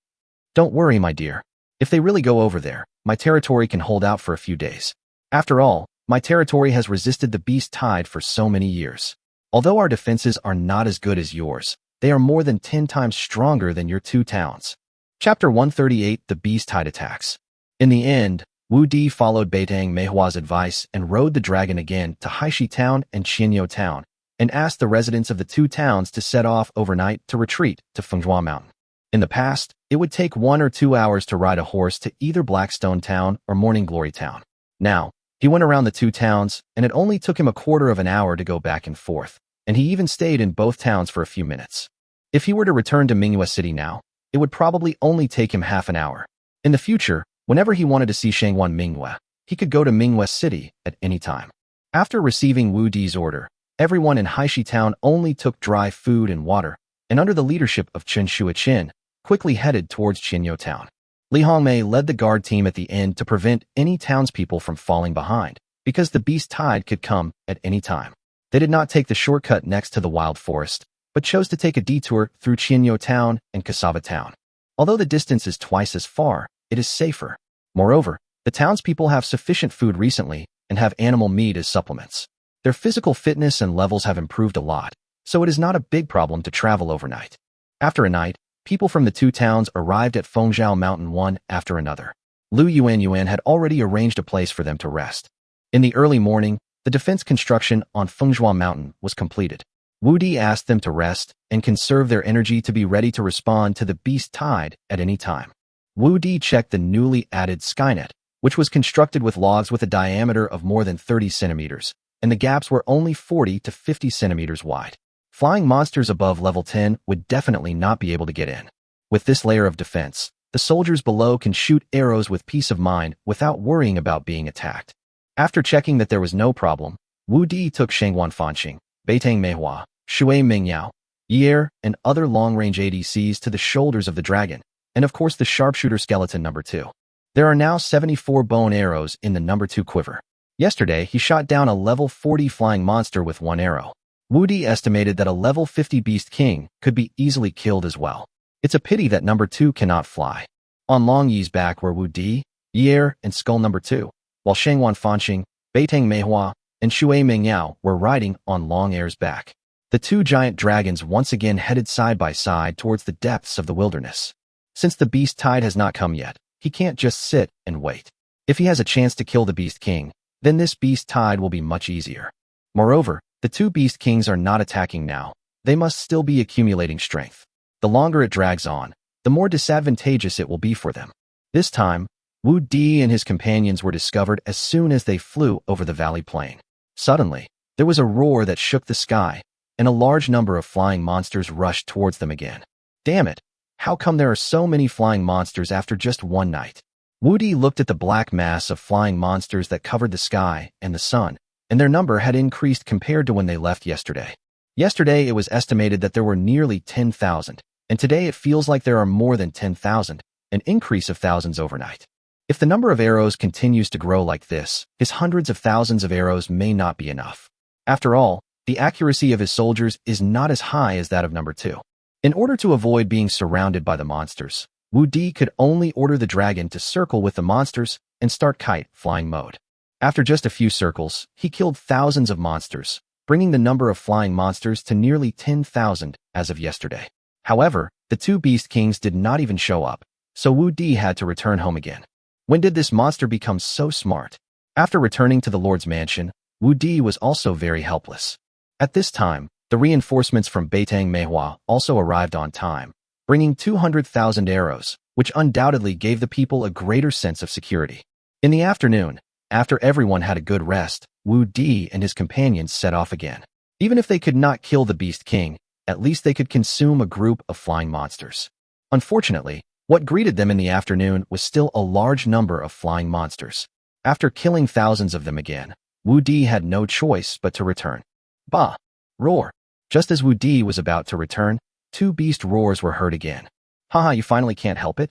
Don't worry, my dear. If they really go over there, my territory can hold out for a few days. After all, my territory has resisted the Beast Tide for so many years. Although our defenses are not as good as yours, they are more than 10 times stronger than your two towns. Chapter 138, The Beast Tide Attacks. In the end, Wu Di followed Beidang Manhwa's advice and rode the dragon again to Haishi Town and Qianyou Town, and asked the residents of the two towns to set off overnight to retreat to Fengzhou Mountain. In the past, it would take 1 or 2 hours to ride a horse to either Blackstone Town or Morning Glory Town. Now, he went around the two towns, and it only took him a quarter of an hour to go back and forth, and he even stayed in both towns for a few minutes. If he were to return to Manhwa City now, it would probably only take him half an hour. In the future, whenever he wanted to see Shangwan Manhwa, he could go to Manhwa City at any time. After receiving Wu Di's order, everyone in Haishi Town only took dry food and water, and under the leadership of Chen Shuiqin, quickly headed towards Qianyou Town. Li Hongmei led the guard team at the end to prevent any townspeople from falling behind, because the Beast Tide could come at any time. They did not take the shortcut next to the wild forest, but chose to take a detour through Qianyou Town and Cassava Town. Although the distance is twice as far, it is safer. Moreover, the townspeople have sufficient food recently and have animal meat as supplements. Their physical fitness and levels have improved a lot, so it is not a big problem to travel overnight. After a night, people from the two towns arrived at Fengzhou Mountain one after another. Lu Yuan had already arranged a place for them to rest. In the early morning, the defense construction on Fengzhou Mountain was completed. Wu Di asked them to rest and conserve their energy to be ready to respond to the Beast Tide at any time. Wu Di checked the newly added Skynet, which was constructed with logs with a diameter of more than 30 centimeters, and the gaps were only 40 to 50 centimeters wide. Flying monsters above level 10 would definitely not be able to get in. With this layer of defense, the soldiers below can shoot arrows with peace of mind without worrying about being attacked. After checking that there was no problem, Wu Di took Shangwan Fanqing, Beitang Manhwa, Shui Mingyao, Yer, and other long-range ADCs to the shoulders of the dragon, and of course the sharpshooter skeleton number 2. There are now 74 bow and arrows in the number 2 quiver. Yesterday, he shot down a level 40 flying monster with 1 arrow. Wu Di estimated that a level 50 Beast King could be easily killed as well. It's a pity that number 2 cannot fly. On Long Yi's back were Wu Di, Yer, and Skull number 2, while Shangwan Fanqing, Beitang Manhwa, and Shui Mingyao were riding on Long Air's back. The 2 giant dragons once again headed side by side towards the depths of the wilderness. Since the Beast Tide has not come yet, he can't just sit and wait. If he has a chance to kill the Beast King, then this Beast Tide will be much easier. Moreover, the 2 Beast Kings are not attacking now. They must still be accumulating strength. The longer it drags on, the more disadvantageous it will be for them. This time, Wu Di and his companions were discovered as soon as they flew over the valley plain. Suddenly, there was a roar that shook the sky, and a large number of flying monsters rushed towards them again. Damn it! How come there are so many flying monsters after just one night? Wu Di looked at the black mass of flying monsters that covered the sky and the sun, and their number had increased compared to when they left yesterday. Yesterday, it was estimated that there were nearly 10,000, and today it feels like there are more than 10,000, an increase of thousands overnight. If the number of arrows continues to grow like this, his hundreds of thousands of arrows may not be enough. After all, the accuracy of his soldiers is not as high as that of number 2. In order to avoid being surrounded by the monsters, Wu Di could only order the dragon to circle with the monsters and start kite flying mode. After just a few circles, he killed thousands of monsters, bringing the number of flying monsters to nearly 10,000 as of yesterday. However, the 2 Beast Kings did not even show up, so Wu Di had to return home again. When did this monster become so smart? After returning to the Lord's mansion, Wu Di was also very helpless. At this time, the reinforcements from Beitang Manhwa also arrived on time, bringing 200,000 arrows, which undoubtedly gave the people a greater sense of security. In the afternoon, after everyone had a good rest, Wu Di and his companions set off again. Even if they could not kill the Beast King, at least they could consume a group of flying monsters. Unfortunately, what greeted them in the afternoon was still a large number of flying monsters. After killing thousands of them again, Wu Di had no choice but to return. Bah! Roar! Just as Wu Di was about to return, 2 beast roars were heard again. Haha, you finally can't help it?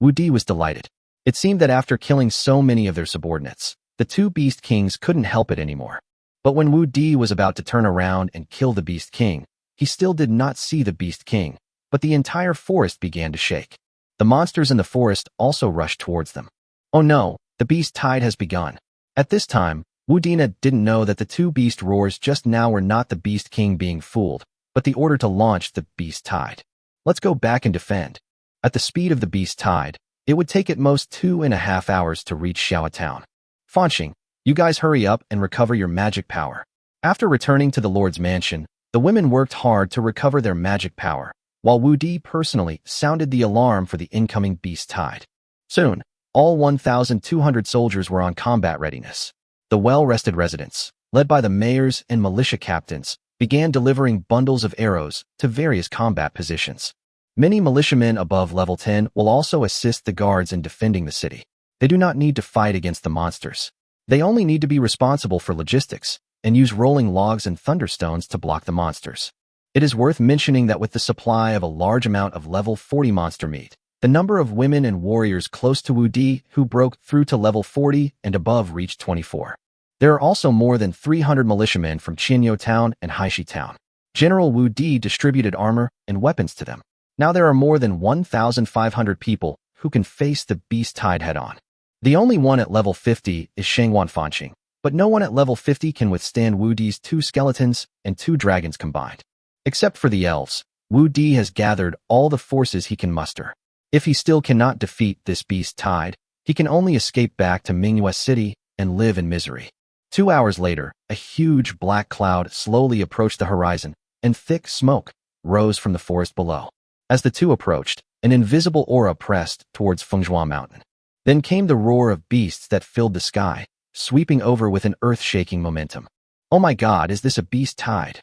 Wu Di was delighted. It seemed that after killing so many of their subordinates, the 2 Beast Kings couldn't help it anymore. But when Wu Di was about to turn around and kill the Beast King, he still did not see the Beast King, but the entire forest began to shake. The monsters in the forest also rushed towards them. Oh no, the Beast Tide has begun. At this time, Wu Dina didn't know that the 2 beast roars just now were not the Beast King being fooled, but the order to launch the Beast Tide. Let's go back and defend. At the speed of the Beast Tide, it would take at most 2.5 hours to reach Xiao Town. Fanqing, you guys hurry up and recover your magic power. After returning to the Lord's mansion, the women worked hard to recover their magic power, while Wu Di personally sounded the alarm for the incoming Beast Tide. Soon, all 1,200 soldiers were on combat readiness. The well-rested residents, led by the mayors and militia captains, began delivering bundles of arrows to various combat positions. Many militiamen above level 10 will also assist the guards in defending the city. They do not need to fight against the monsters. They only need to be responsible for logistics and use rolling logs and thunderstones to block the monsters. It is worth mentioning that with the supply of a large amount of level 40 monster meat, the number of women and warriors close to Wu Di who broke through to level 40 and above reached 24. There are also more than 300 militiamen from Qianyou Town and Haishi Town. General Wu Di distributed armor and weapons to them. Now there are more than 1,500 people who can face the Beast Tide head-on. The only one at level 50 is Shangwan Fanqing, but no one at level 50 can withstand Wu Di's 2 skeletons and 2 dragons combined. Except for the elves, Wu Di has gathered all the forces he can muster. If he still cannot defeat this Beast Tide, he can only escape back to Manhwa City and live in misery. 2 hours later, a huge black cloud slowly approached the horizon, and thick smoke rose from the forest below. As the two approached, an invisible aura pressed towards Fengzhua Mountain. Then came the roar of beasts that filled the sky, sweeping over with an earth-shaking momentum. Oh my God, is this a beast tide?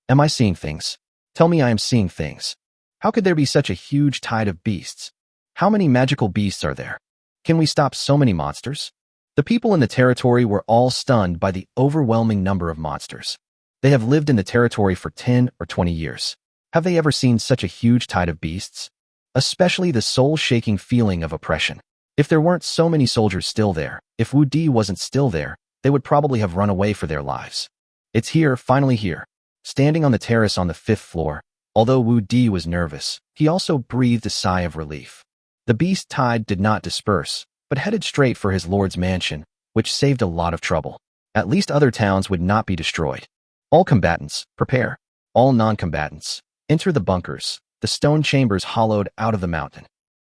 Am I seeing things? Tell me I am seeing things. How could there be such a huge tide of beasts? How many magical beasts are there? Can we stop so many monsters? The people in the territory were all stunned by the overwhelming number of monsters. They have lived in the territory for 10 or 20 years. Have they ever seen such a huge tide of beasts? Especially the soul-shaking feeling of oppression. If there weren't so many soldiers still there, if Wu Di wasn't still there, they would probably have run away for their lives. It's here, finally here. Standing on the terrace on the 5th floor, although Wu Di was nervous, he also breathed a sigh of relief. The beast tide did not disperse, but headed straight for his lord's mansion, which saved a lot of trouble. At least other towns would not be destroyed. All combatants, prepare. All non-combatants, enter the bunkers, the stone chambers hollowed out of the mountain.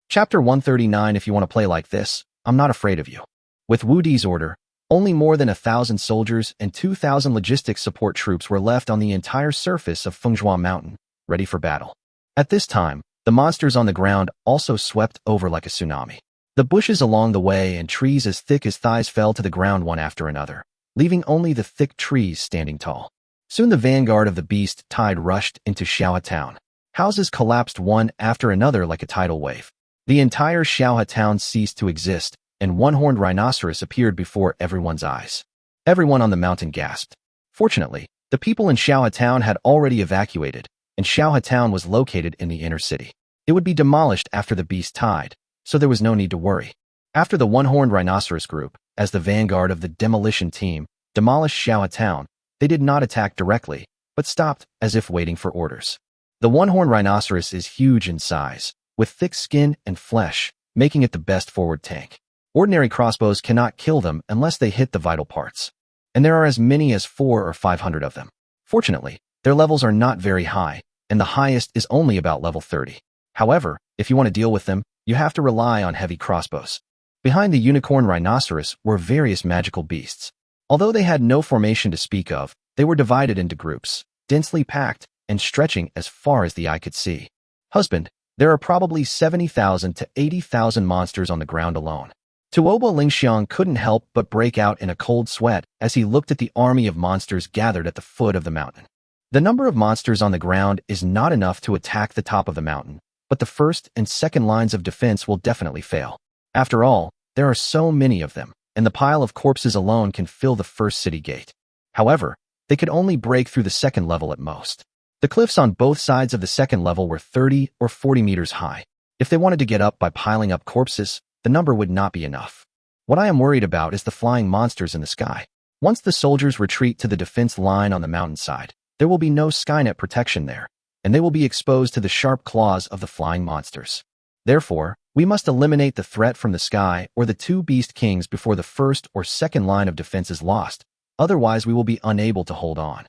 Chapter 139. If you want to play like this, I'm not afraid of you. With Wu Di's order, only more than 1,000 soldiers and 2,000 logistics support troops were left on the entire surface of Fenghua Mountain, ready for battle. At this time, the monsters on the ground also swept over like a tsunami. The bushes along the way and trees as thick as thighs fell to the ground one after another, leaving only the thick trees standing tall. Soon the vanguard of the beast tide rushed into Xiaohe town. Houses collapsed one after another like a tidal wave. The entire Xiaohe town ceased to exist, and one-horned rhinoceros appeared before everyone's eyes. Everyone on the mountain gasped. Fortunately, the people in Xiaohe town had already evacuated, and Xiaohe town was located in the inner city. It would be demolished after the beast tide, so there was no need to worry. After the one-horned rhinoceros group, as the vanguard of the demolition team, demolished Xiaohe town, they did not attack directly, but stopped as if waiting for orders. The one-horned rhinoceros is huge in size, with thick skin and flesh, making it the best forward tank. Ordinary crossbows cannot kill them unless they hit the vital parts. And there are as many as 400 or 500 of them. Fortunately, their levels are not very high, and the highest is only about level 30. However, if you want to deal with them, you have to rely on heavy crossbows. Behind the unicorn rhinoceros were various magical beasts. Although they had no formation to speak of, they were divided into groups, densely packed, and stretching as far as the eye could see. Husband, there are probably 70,000 to 80,000 monsters on the ground alone. Tuoba Lingxiang couldn't help but break out in a cold sweat as he looked at the army of monsters gathered at the foot of the mountain. The number of monsters on the ground is not enough to attack the top of the mountain, but the first and second lines of defense will definitely fail. After all, there are so many of them, and the pile of corpses alone can fill the first city gate. However, they could only break through the second level at most. The cliffs on both sides of the second level were 30 or 40 meters high. If they wanted to get up by piling up corpses, the number would not be enough. What I am worried about is the flying monsters in the sky. Once the soldiers retreat to the defense line on the mountainside, there will be no Skynet protection there, and they will be exposed to the sharp claws of the flying monsters. Therefore, we must eliminate the threat from the sky or the two beast kings before the first or second line of defense is lost, otherwise we will be unable to hold on.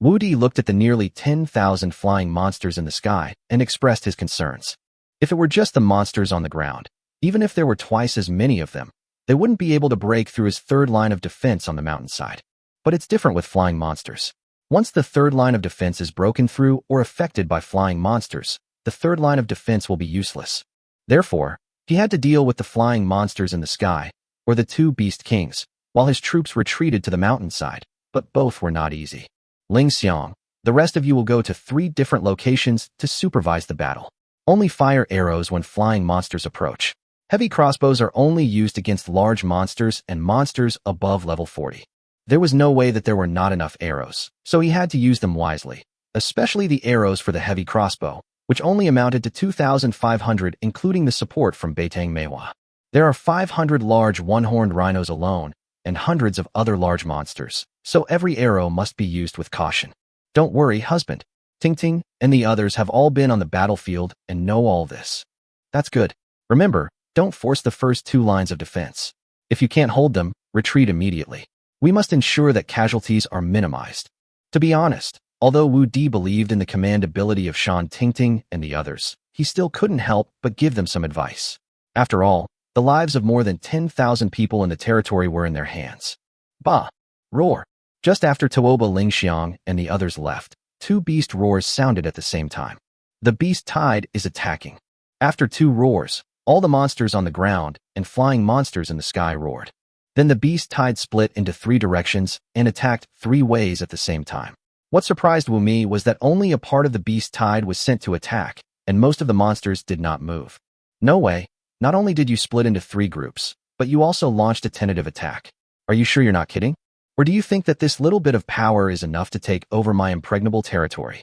Wu Di looked at the nearly 10,000 flying monsters in the sky and expressed his concerns. If it were just the monsters on the ground, even if there were twice as many of them, they wouldn't be able to break through his third line of defense on the mountainside. But it's different with flying monsters. Once the third line of defense is broken through or affected by flying monsters, the third line of defense will be useless. Therefore, he had to deal with the flying monsters in the sky, or the two beast kings, while his troops retreated to the mountainside, but both were not easy. Ling Xiang, the rest of you will go to 3 different locations to supervise the battle. Only fire arrows when flying monsters approach. Heavy crossbows are only used against large monsters and monsters above level 40. There was no way that there were not enough arrows, so he had to use them wisely, especially the arrows for the heavy crossbow, which only amounted to 2,500 including the support from Beitang Manhwa. There are 500 large one-horned rhinos alone, and hundreds of other large monsters, so every arrow must be used with caution. Don't worry, husband. Ting Ting and the others have all been on the battlefield and know all this. That's good. Remember, don't force the first 2 lines of defense. If you can't hold them, retreat immediately. We must ensure that casualties are minimized. To be honest, although Wu Di believed in the command ability of Shan Tingting and the others, he still couldn't help but give them some advice. After all, the lives of more than 10,000 people in the territory were in their hands. Bah! Roar! Just after Tuoba Lingxiang and the others left, 2 beast roars sounded at the same time. The beast tide is attacking. After 2 roars, all the monsters on the ground and flying monsters in the sky roared. Then the beast tide split into 3 directions and attacked 3 ways at the same time. What surprised Wu Mi was that only a part of the beast tide was sent to attack, and most of the monsters did not move. No way, not only did you split into 3 groups, but you also launched a tentative attack. Are you sure you're not kidding? Or do you think that this little bit of power is enough to take over my impregnable territory?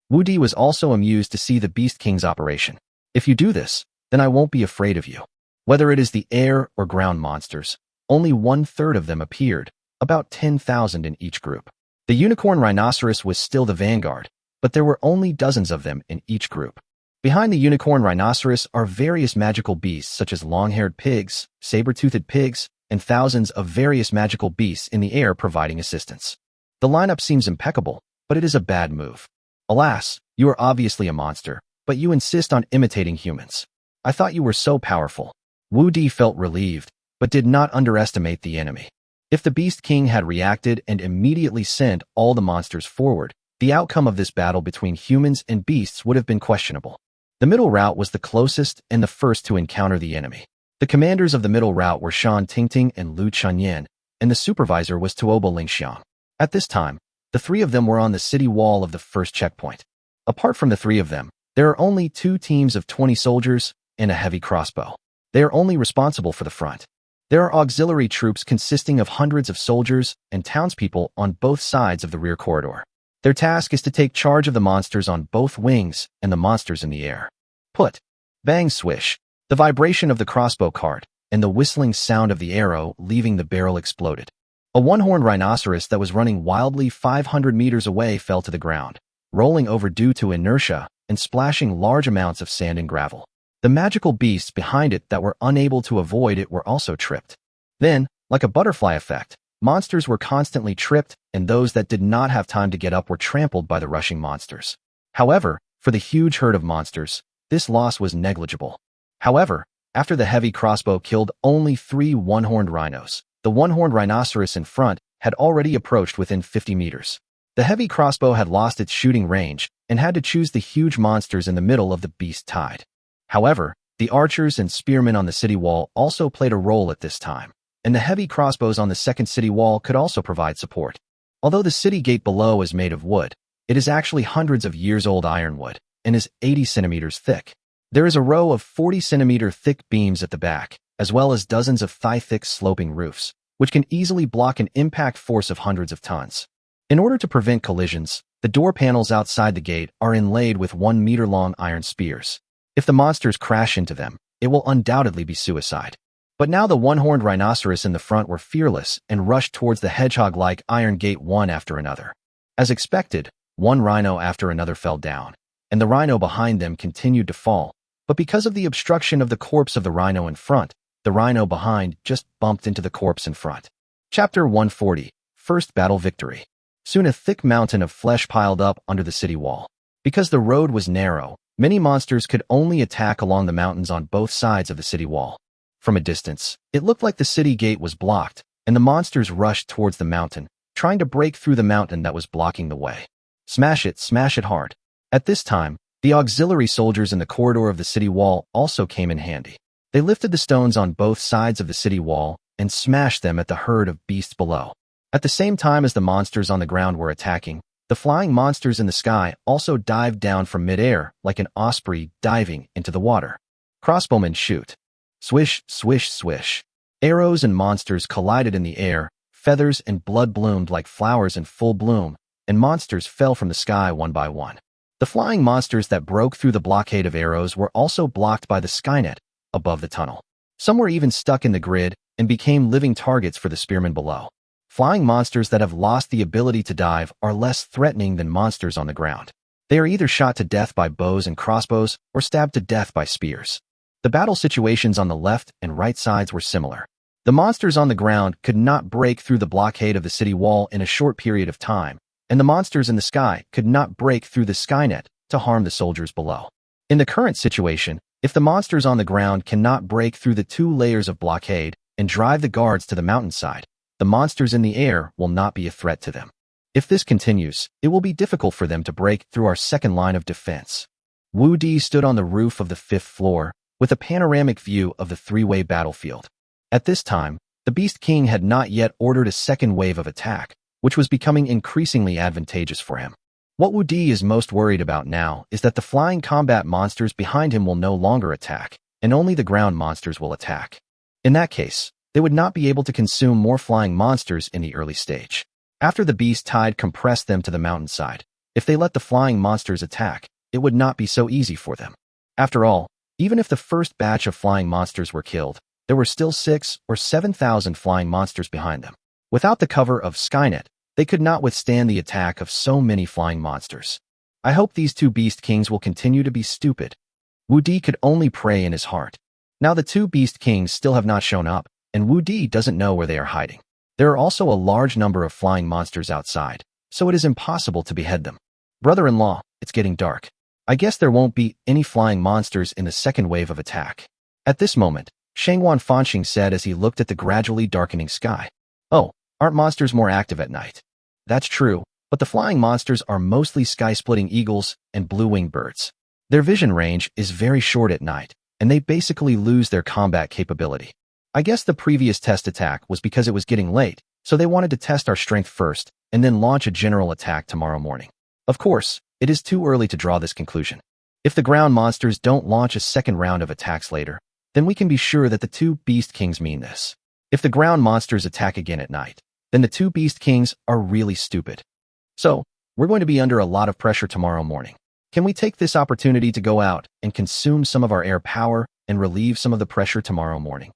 Wu Di was also amused to see the Beast King's operation. If you do this, then I won't be afraid of you. Whether it is the air or ground monsters, only 1/3 of them appeared, about 10,000 in each group. The unicorn rhinoceros was still the vanguard, but there were only dozens of them in each group. Behind the unicorn rhinoceros are various magical beasts such as long-haired pigs, saber-toothed pigs, and thousands of various magical beasts in the air providing assistance. The lineup seems impeccable, but it is a bad move. Alas, you are obviously a monster, but you insist on imitating humans. I thought you were so powerful. Wu Di felt relieved, but did not underestimate the enemy. If the Beast King had reacted and immediately sent all the monsters forward, the outcome of this battle between humans and beasts would have been questionable. The middle route was the closest and the first to encounter the enemy. The commanders of the middle route were Shan Tingting and Lu Chunyan, and the supervisor was Tuobo Lingxiang. At this time, the three of them were on the city wall of the first checkpoint. Apart from the three of them, there are only 2 teams of 20 soldiers and a heavy crossbow. They are only responsible for the front. There are auxiliary troops consisting of hundreds of soldiers and townspeople on both sides of the rear corridor. Their task is to take charge of the monsters on both wings and the monsters in the air. Put. Bang swish. The vibration of the crossbow cart and the whistling sound of the arrow leaving the barrel exploded. A one-horned rhinoceros that was running wildly 500 meters away fell to the ground, rolling over due to inertia and splashing large amounts of sand and gravel. The magical beasts behind it that were unable to avoid it were also tripped. Then, like a butterfly effect, monsters were constantly tripped, and those that did not have time to get up were trampled by the rushing monsters. However, for the huge herd of monsters, this loss was negligible. However, after the heavy crossbow killed only 3 one-horned rhinos, the one-horned rhinoceros in front had already approached within 50 meters. The heavy crossbow had lost its shooting range and had to choose the huge monsters in the middle of the beast tide. However, the archers and spearmen on the city wall also played a role at this time, and the heavy crossbows on the second city wall could also provide support. Although the city gate below is made of wood, it is actually hundreds of years old ironwood and is 80 centimeters thick. There is a row of 40-centimeter thick beams at the back, as well as dozens of thigh-thick sloping roofs, which can easily block an impact force of hundreds of tons. In order to prevent collisions, the door panels outside the gate are inlaid with 1-meter-long iron spears. If the monsters crash into them, it will undoubtedly be suicide. But now the one-horned rhinoceros in the front were fearless and rushed towards the hedgehog-like iron gate one after another. As expected, one rhino after another fell down, and the rhino behind them continued to fall. But because of the obstruction of the corpse of the rhino in front, the rhino behind just bumped into the corpse in front. Chapter 140, First Battle Victory. Soon a thick mountain of flesh piled up under the city wall. Because the road was narrow, many monsters could only attack along the mountains on both sides of the city wall. From a distance, it looked like the city gate was blocked, and the monsters rushed towards the mountain, trying to break through the mountain that was blocking the way. Smash it hard. At this time, the auxiliary soldiers in the corridor of the city wall also came in handy. They lifted the stones on both sides of the city wall and smashed them at the herd of beasts below. At the same time as the monsters on the ground were attacking, the flying monsters in the sky also dived down from midair like an osprey diving into the water. Crossbowmen shoot. Swish, swish, swish. Arrows and monsters collided in the air, feathers and blood bloomed like flowers in full bloom, and monsters fell from the sky one by one. The flying monsters that broke through the blockade of arrows were also blocked by the skynet above the tunnel. Some were even stuck in the grid and became living targets for the spearmen below. Flying monsters that have lost the ability to dive are less threatening than monsters on the ground. They are either shot to death by bows and crossbows or stabbed to death by spears. The battle situations on the left and right sides were similar. The monsters on the ground could not break through the blockade of the city wall in a short period of time, and the monsters in the sky could not break through the skynet to harm the soldiers below. In the current situation, if the monsters on the ground cannot break through the 2 layers of blockade and drive the guards to the mountainside, the monsters in the air will not be a threat to them. If this continues, it will be difficult for them to break through our second line of defense. Wu Di stood on the roof of the 5th floor, with a panoramic view of the 3-way battlefield. At this time, the Beast King had not yet ordered a second wave of attack, which was becoming increasingly advantageous for him. What Wu Di is most worried about now is that the flying combat monsters behind him will no longer attack, and only the ground monsters will attack. In that case, they would not be able to consume more flying monsters in the early stage. After the beast tide compressed them to the mountainside, if they let the flying monsters attack, it would not be so easy for them. After all, Even if the first batch of flying monsters were killed, there were still 6 or 7,000 flying monsters behind them. Without the cover of Skynet, they could not withstand the attack of so many flying monsters. I hope these two Beast Kings will continue to be stupid. Wu Di could only pray in his heart. Now the two Beast Kings still have not shown up, and Wu Di doesn't know where they are hiding. There are also a large number of flying monsters outside, so it is impossible to behead them. Brother-in-law, it's getting dark. I guess there won't be any flying monsters in the second wave of attack. At this moment, Shangwan Fanxing said as he looked at the gradually darkening sky. Oh, aren't monsters more active at night? That's true, but the flying monsters are mostly sky-splitting eagles and blue-winged birds. Their vision range is very short at night, and they basically lose their combat capability. I guess the previous test attack was because it was getting late, so they wanted to test our strength first, and then launch a general attack tomorrow morning. Of course, it is too early to draw this conclusion. If the ground monsters don't launch a second round of attacks later, then we can be sure that the two Beast Kings mean this. If the ground monsters attack again at night, then the two Beast Kings are really stupid. So, we're going to be under a lot of pressure tomorrow morning. Can we take this opportunity to go out and consume some of our air power and relieve some of the pressure tomorrow morning?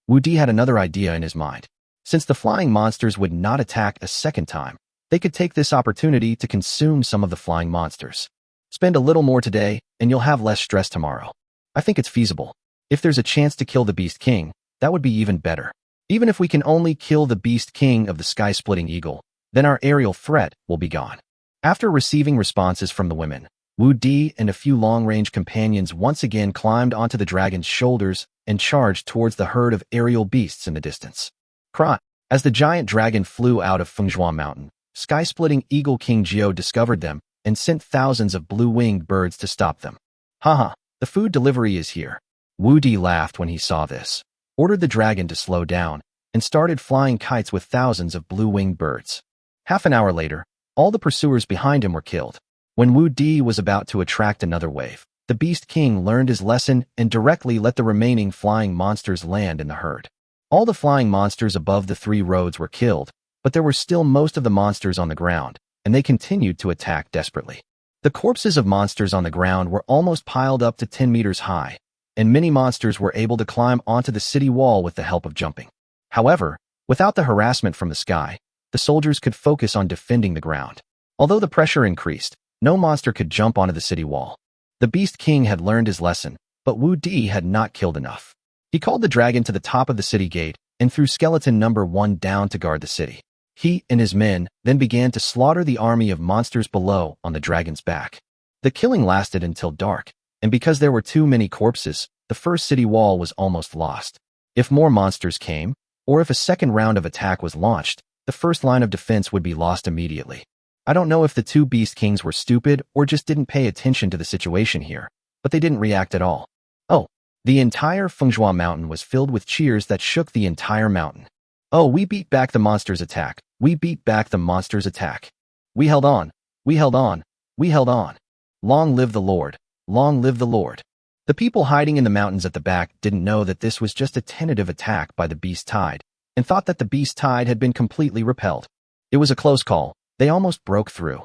Wu Di had another idea in his mind. Since the flying monsters would not attack a second time, they could take this opportunity to consume some of the flying monsters. Spend a little more today, and you'll have less stress tomorrow. I think it's feasible. If there's a chance to kill the Beast King, that would be even better. Even if we can only kill the Beast King of the sky-splitting eagle, then our aerial threat will be gone. After receiving responses from the women, Wu Di and a few long-range companions once again climbed onto the dragon's shoulders and charged towards the herd of aerial beasts in the distance. Cry! As the giant dragon flew out of Fengzhua Mountain, sky-splitting eagle King Jiao discovered them and sent thousands of blue-winged birds to stop them. Haha, the food delivery is here. Wu Di laughed when he saw this, ordered the dragon to slow down, and started flying kites with thousands of blue-winged birds. Half an hour later, all the pursuers behind him were killed. When Wu Di was about to attract another wave, the Beast King learned his lesson and directly let the remaining flying monsters land in the herd. All the flying monsters above the 3 roads were killed, but there were still most of the monsters on the ground, and they continued to attack desperately. The corpses of monsters on the ground were almost piled up to 10 meters high, and many monsters were able to climb onto the city wall with the help of jumping. However, without the harassment from the sky, the soldiers could focus on defending the ground. Although the pressure increased, no monster could jump onto the city wall. The Beast King had learned his lesson, but Wu Di had not killed enough. He called the dragon to the top of the city gate and threw skeleton number 1 down to guard the city. He and his men then began to slaughter the army of monsters below on the dragon's back. The killing lasted until dark, and because there were too many corpses, the first city wall was almost lost. If more monsters came, or if a second round of attack was launched, the first line of defense would be lost immediately. I don't know if the two Beast Kings were stupid or just didn't pay attention to the situation here, but they didn't react at all. Oh, the entire Fengzhua Mountain was filled with cheers that shook the entire mountain. Oh, we beat back the monsters' attack. We beat back the monsters' attack. We held on. We held on. We held on. Long live the Lord. Long live the Lord. The people hiding in the mountains at the back didn't know that this was just a tentative attack by the Beast Tide, and thought that the Beast Tide had been completely repelled. It was a close call. They almost broke through.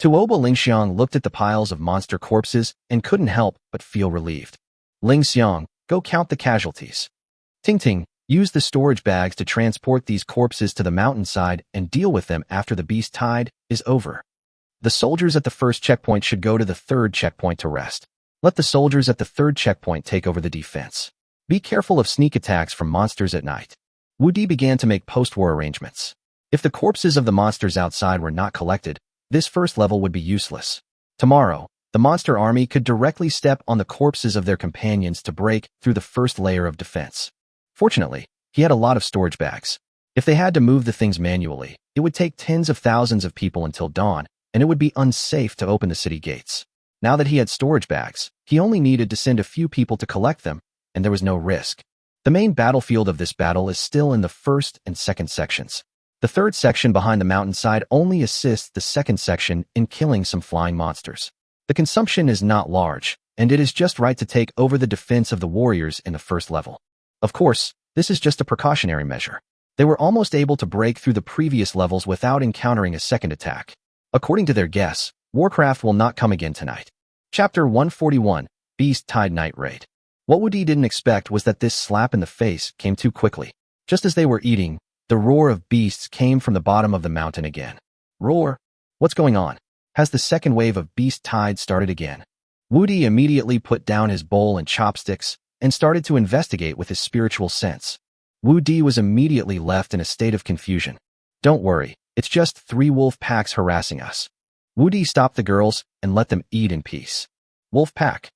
Tuoba Lingxiang looked at the piles of monster corpses and couldn't help but feel relieved. Lingxiang, go count the casualties. Ting Ting, use the storage bags to transport these corpses to the mountainside and deal with them after the Beast Tide is over. The soldiers at the first checkpoint should go to the third checkpoint to rest. Let the soldiers at the third checkpoint take over the defense. Be careful of sneak attacks from monsters at night. Wu Di began to make post-war arrangements. If the corpses of the monsters outside were not collected, this first level would be useless. Tomorrow, the monster army could directly step on the corpses of their companions to break through the first layer of defense. Fortunately, he had a lot of storage bags. If they had to move the things manually, it would take tens of thousands of people until dawn, and it would be unsafe to open the city gates. Now that he had storage bags, he only needed to send a few people to collect them, and there was no risk. The main battlefield of this battle is still in the first and second sections. The third section behind the mountainside only assists the second section in killing some flying monsters. The consumption is not large, and it is just right to take over the defense of the warriors in the first level. Of course, this is just a precautionary measure. They were almost able to break through the previous levels without encountering a second attack. According to their guess, Warcraft will not come again tonight. Chapter 141, Beast Tide Night Raid. What Wudi didn't expect was that this slap in the face came too quickly. Just as they were eating, the roar of beasts came from the bottom of the mountain again. Roar! What's going on? Has the second wave of beast tide started again? Wudi immediately put down his bowl and chopsticks and started to investigate with his spiritual sense. Wudi was immediately left in a state of confusion. Don't worry, it's just 3 wolf packs harassing us. Wudi stopped the girls and let them eat in peace. Wolf pack?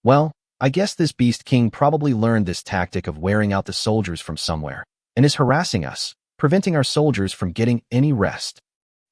Well, I guess this beast king probably learned this tactic of wearing out the soldiers from somewhere and is harassing us, preventing our soldiers from getting any rest.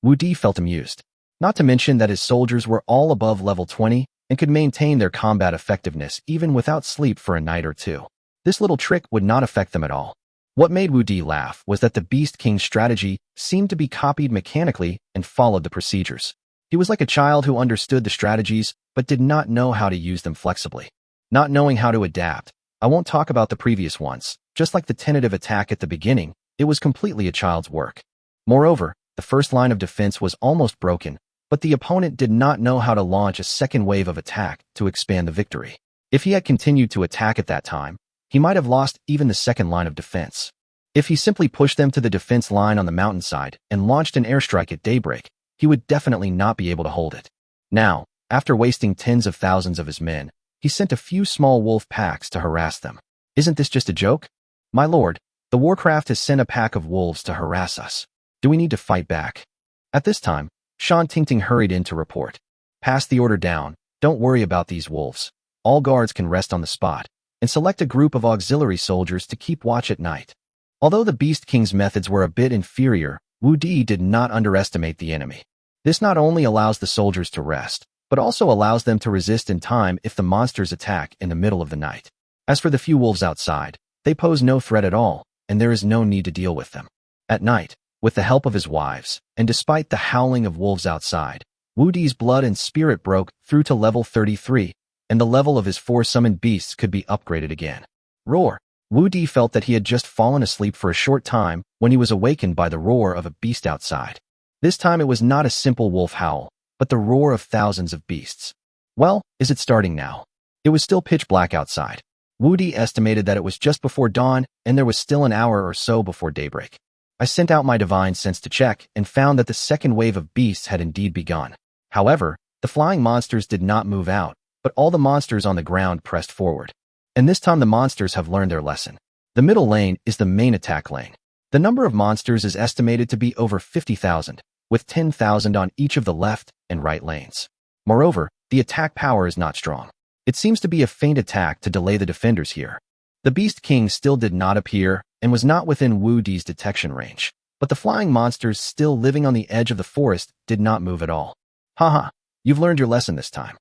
Wudi felt amused. Not to mention that his soldiers were all above level 20 and could maintain their combat effectiveness even without sleep for a night or two. This little trick would not affect them at all. What made Wudi laugh was that the Beast King's strategy seemed to be copied mechanically and followed the procedures. He was like a child who understood the strategies but did not know how to use them flexibly. Not knowing how to adapt, I won't talk about the previous ones. Just like the tentative attack at the beginning, it was completely a child's work. Moreover, the first line of defense was almost broken, but the opponent did not know how to launch a second wave of attack to expand the victory. If he had continued to attack at that time, he might have lost even the second line of defense. If he simply pushed them to the defense line on the mountainside and launched an airstrike at daybreak, he would definitely not be able to hold it. Now, after wasting tens of thousands of his men, he sent a few small wolf packs to harass them. Isn't this just a joke? My lord, the Warcraft has sent a pack of wolves to harass us. Do we need to fight back? At this time, Shan Tingting hurried in to report. Pass the order down. Don't worry about these wolves. All guards can rest on the spot, and select a group of auxiliary soldiers to keep watch at night. Although the Beast King's methods were a bit inferior, Wudi did not underestimate the enemy. This not only allows the soldiers to rest, but also allows them to resist in time if the monsters attack in the middle of the night. As for the few wolves outside, they pose no threat at all, and there is no need to deal with them. At night, with the help of his wives, and despite the howling of wolves outside, Wudi's blood and spirit broke through to level 33, and the level of his 4 summoned beasts could be upgraded again. Roar! Wudi felt that he had just fallen asleep for a short time when he was awakened by the roar of a beast outside. This time it was not a simple wolf howl, but the roar of thousands of beasts. Well, is it starting now? It was still pitch black outside. Wudi estimated that it was just before dawn and there was still an hour or so before daybreak. I sent out my divine sense to check and found that the second wave of beasts had indeed begun. However, the flying monsters did not move out, but all the monsters on the ground pressed forward. And this time the monsters have learned their lesson. The middle lane is the main attack lane. The number of monsters is estimated to be over 50,000, with 10,000 on each of the left and right lanes. Moreover, the attack power is not strong. It seems to be a feint attack to delay the defenders here. The Beast King still did not appear and was not within Wudi's detection range, but the flying monsters still living on the edge of the forest did not move at all. Haha, you've learned your lesson this time.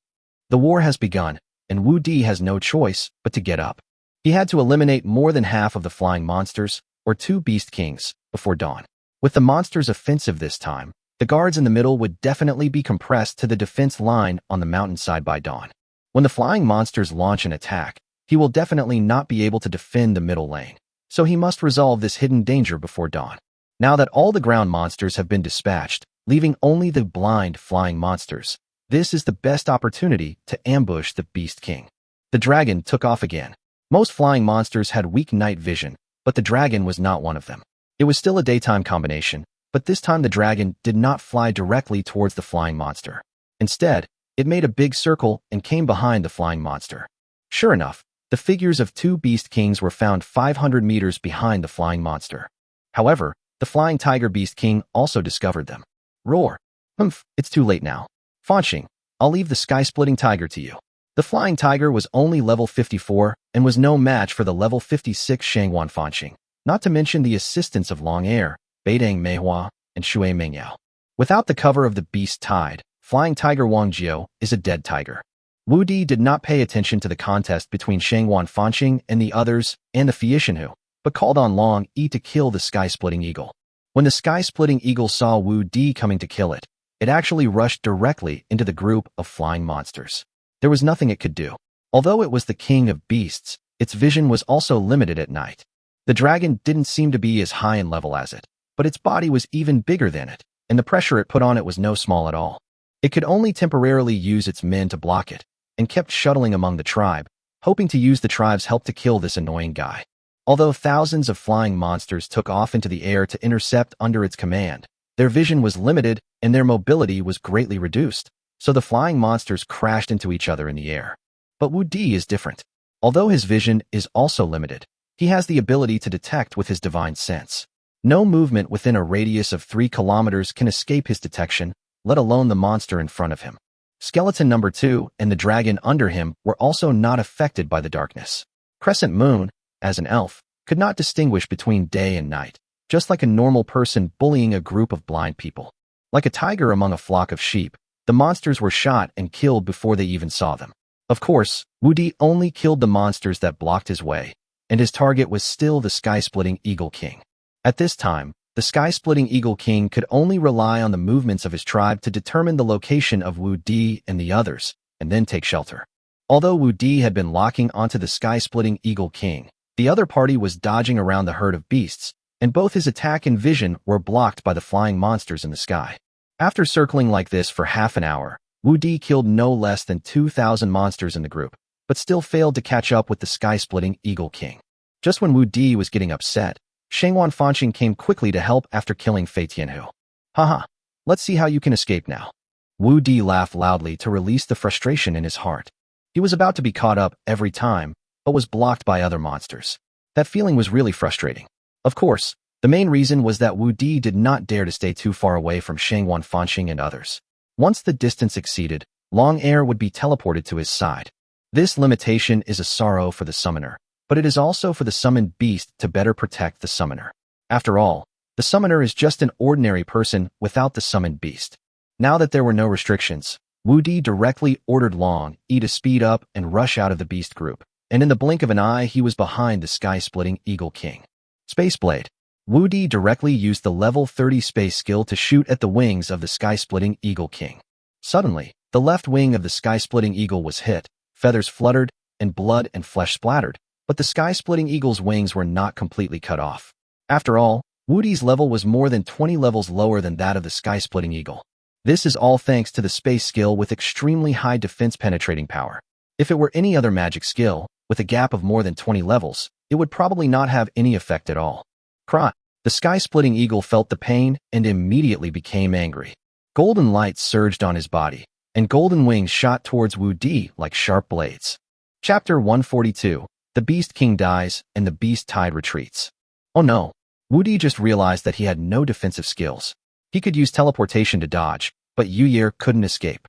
The war has begun, and Wudi has no choice but to get up. He had to eliminate more than half of the flying monsters, or 2 Beast Kings, before dawn. With the monsters offensive this time, the guards in the middle would definitely be compressed to the defense line on the mountainside by dawn. When the flying monsters launch an attack, he will definitely not be able to defend the middle lane, so he must resolve this hidden danger before dawn. Now that all the ground monsters have been dispatched, leaving only the blind flying monsters, this is the best opportunity to ambush the Beast King. The dragon took off again. Most flying monsters had weak night vision, but the dragon was not one of them. It was still a daytime combination, but this time the dragon did not fly directly towards the flying monster. Instead, it made a big circle and came behind the flying monster. Sure enough, the figures of 2 Beast Kings were found 500 meters behind the flying monster. However, the flying tiger Beast King also discovered them. Roar! It's too late now. Fanxing, I'll leave the sky-splitting tiger to you. The flying tiger was only level 54 and was no match for the level 56 Shangwan Fanxing, not to mention the assistance of Long Air, Beidang Manhwa, and Shui Mengyao. Without the cover of the beast tide, flying tiger Wang Jiao is a dead tiger. Wudi did not pay attention to the contest between Shangwan Fanxing and the others and the Fiishinhu, but called on Long Yi to kill the sky-splitting eagle. When the sky-splitting eagle saw Wudi coming to kill it, it actually rushed directly into the group of flying monsters. There was nothing it could do. Although it was the king of beasts, its vision was also limited at night. The dragon didn't seem to be as high in level as it, but its body was even bigger than it, and the pressure it put on it was no small at all. It could only temporarily use its men to block it, and kept shuttling among the tribe, hoping to use the tribe's help to kill this annoying guy. Although thousands of flying monsters took off into the air to intercept under its command, their vision was limited and their mobility was greatly reduced, so the flying monsters crashed into each other in the air. But Wu Di is different. Although his vision is also limited, he has the ability to detect with his divine sense. No movement within a radius of 3 kilometers can escape his detection, let alone the monster in front of him. Skeleton number 2 and the dragon under him were also not affected by the darkness. Crescent Moon, as an elf, could not distinguish between day and night, just like a normal person bullying a group of blind people. Like a tiger among a flock of sheep, the monsters were shot and killed before they even saw them. Of course, Wu Di only killed the monsters that blocked his way, and his target was still the sky-splitting Eagle King. At this time, the sky-splitting Eagle King could only rely on the movements of his tribe to determine the location of Wu Di and the others, and then take shelter. Although Wu Di had been locking onto the sky-splitting Eagle King, the other party was dodging around the herd of beasts, and both his attack and vision were blocked by the flying monsters in the sky. After circling like this for half an hour, Wu Di killed no less than 2,000 monsters in the group, but still failed to catch up with the sky-splitting Eagle King. Just when Wu Di was getting upset, Confronting came quickly to help after killing Fei Tianhu. Haha, let's see how you can escape now. Wu Di laughed loudly to release the frustration in his heart. He was about to be caught up every time, but was blocked by other monsters. That feeling was really frustrating. Of course, the main reason was that Wu Di did not dare to stay too far away from Confronting and others. Once the distance exceeded, Long Air would be teleported to his side. This limitation is a sorrow for the summoner, but it is also for the summoned beast to better protect the summoner. After all, the summoner is just an ordinary person without the summoned beast. Now that there were no restrictions, Wu Di directly ordered Long E to speed up and rush out of the beast group, and in the blink of an eye he was behind the sky-splitting Eagle King. Space Blade. Wu Di directly used the level 30 space skill to shoot at the wings of the sky-splitting Eagle King. Suddenly, the left wing of the sky-splitting eagle was hit, feathers fluttered, and blood and flesh splattered, but the sky-splitting eagle's wings were not completely cut off. After all, Wu Di's level was more than 20 levels lower than that of the sky-splitting eagle. This is all thanks to the space skill with extremely high defense penetrating power. If it were any other magic skill, with a gap of more than 20 levels, it would probably not have any effect at all. Cry. The sky-splitting eagle felt the pain and immediately became angry. Golden light surged on his body, and golden wings shot towards Wu Di like sharp blades. Chapter 142. The Beast King dies, and the Beast Tide retreats. Oh no. Wu Di just realized that he had no defensive skills. He could use teleportation to dodge, but Yu Ye couldn't escape.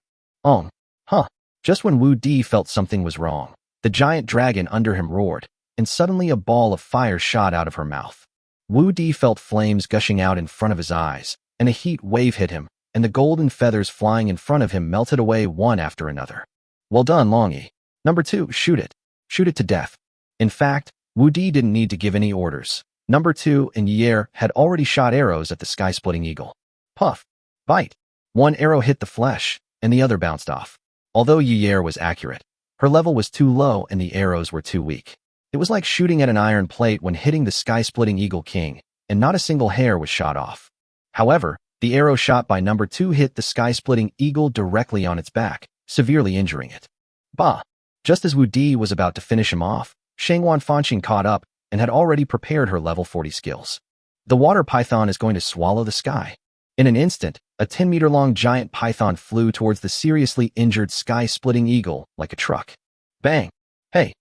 Just when Wu Di felt something was wrong, the giant dragon under him roared, and suddenly a ball of fire shot out of her mouth. Wu Di felt flames gushing out in front of his eyes, and a heat wave hit him, and the golden feathers flying in front of him melted away one after another. Well done, Longy. Number 2, shoot it. Shoot it to death. In fact, Wu Di didn't need to give any orders. Number 2 and Yer had already shot arrows at the sky-splitting eagle. Puff. Bite. One arrow hit the flesh, and the other bounced off. Although Yer was accurate, her level was too low and the arrows were too weak. It was like shooting at an iron plate when hitting the sky-splitting Eagle King, and not a single hair was shot off. However, the arrow shot by number 2 hit the sky-splitting eagle directly on its back, severely injuring it. Bah! Just as Wu Di was about to finish him off, Confronting caught up and had already prepared her level 40 skills. The water python is going to swallow the sky. In an instant, a 10-meter-long giant python flew towards the seriously injured sky-splitting eagle like a truck. Bang! Hey!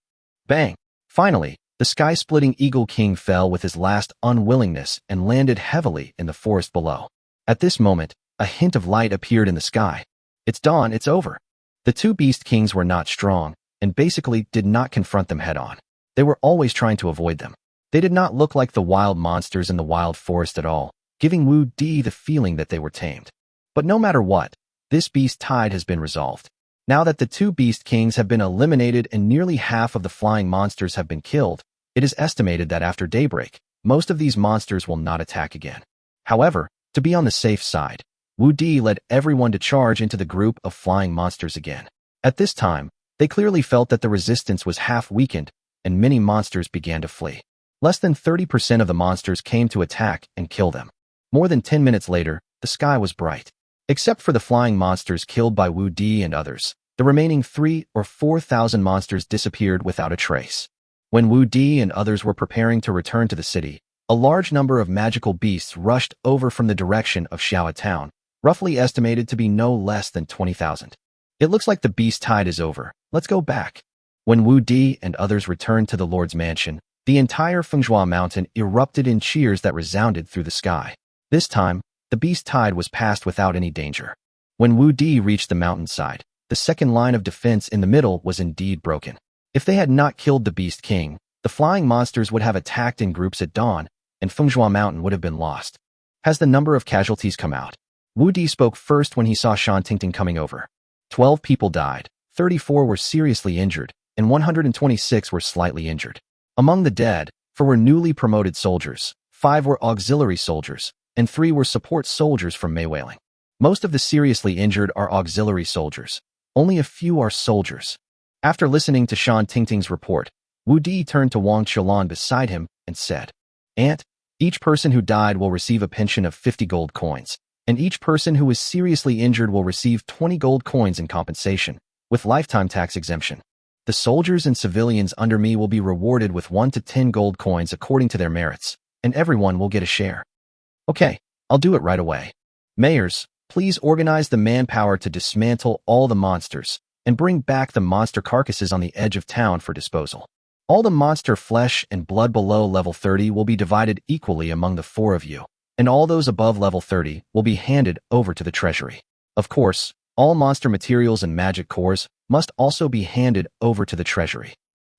Bang! Finally, the sky-splitting Eagle King fell with his last unwillingness and landed heavily in the forest below. At this moment, a hint of light appeared in the sky. It's dawn, it's over. The two Beast Kings were not strong, and basically did not confront them head-on. They were always trying to avoid them. They did not look like the wild monsters in the wild forest at all, giving Wu Di the feeling that they were tamed. But no matter what, this beast tide has been resolved. Now that the two Beast Kings have been eliminated and nearly half of the flying monsters have been killed, it is estimated that after daybreak, most of these monsters will not attack again. However, to be on the safe side, Wu Di led everyone to charge into the group of flying monsters again. At this time, they clearly felt that the resistance was half weakened, and many monsters began to flee. Less than 30% of the monsters came to attack and kill them. More than 10 minutes later, the sky was bright. Except for the flying monsters killed by Wu Di and others, The remaining 3,000 or 4,000 monsters disappeared without a trace. When Wu Di and others were preparing to return to the city, a large number of magical beasts rushed over from the direction of Xiao Town, roughly estimated to be no less than 20,000. It looks like the beast tide is over. Let's go back. When Wu Di and others returned to the Lord's mansion, the entire Fenghua mountain erupted in cheers that resounded through the sky. This time, the beast tide was passed without any danger. When Wu Di reached the mountainside, the second line of defense in the middle was indeed broken. If they had not killed the Beast King, the flying monsters would have attacked in groups at dawn, and Fenghua Mountain would have been lost. Has the number of casualties come out? Wu Di spoke first when he saw Shan Tingting coming over. 12 people died, 34 were seriously injured, and 126 were slightly injured. Among the dead, 4 were newly promoted soldiers, 5 were auxiliary soldiers, and 3 were support soldiers from Maywailing. Most of the seriously injured are auxiliary soldiers. Only a few are soldiers. After listening to Shan Tingting's report, Wu Di turned to Wang Qilan beside him and said, "Aunt, each person who died will receive a pension of 50 gold coins, and each person who is seriously injured will receive 20 gold coins in compensation, with lifetime tax exemption. The soldiers and civilians under me will be rewarded with 1 to 10 gold coins according to their merits, and everyone will get a share." "Okay, I'll do it right away. Mayors, please organize the manpower to dismantle all the monsters and bring back the monster carcasses on the edge of town for disposal. All the monster flesh and blood below level 30 will be divided equally among the 4 of you, and all those above level 30 will be handed over to the treasury. Of course, all monster materials and magic cores must also be handed over to the treasury.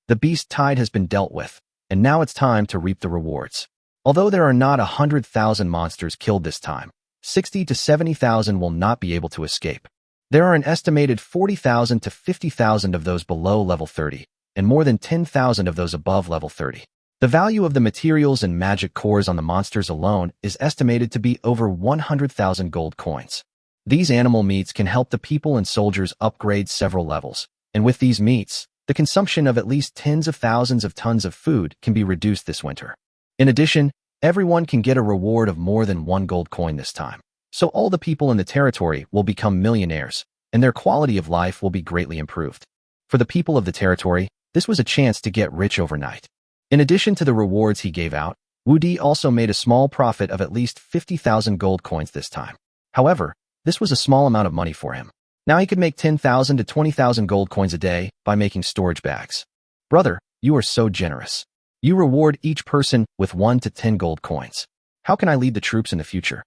The beast tide has been dealt with, and now it's time to reap the rewards. Although there are not 100,000 monsters killed this time, 60 to 70,000 will not be able to escape. There are an estimated 40,000 to 50,000 of those below level 30, and more than 10,000 of those above level 30. The value of the materials and magic cores on the monsters alone is estimated to be over 100,000 gold coins. These animal meats can help the people and soldiers upgrade several levels, and with these meats, the consumption of at least tens of thousands of tons of food can be reduced this winter. In addition, everyone can get a reward of more than 1 gold coin this time. So all the people in the territory will become millionaires, and their quality of life will be greatly improved. For the people of the territory, this was a chance to get rich overnight. In addition to the rewards he gave out, Wu Di also made a small profit of at least 50,000 gold coins this time. However, this was a small amount of money for him. Now he could make 10,000 to 20,000 gold coins a day by making storage bags. "Brother, you are so generous. You reward each person with 1 to 10 gold coins. How can I lead the troops in the future?"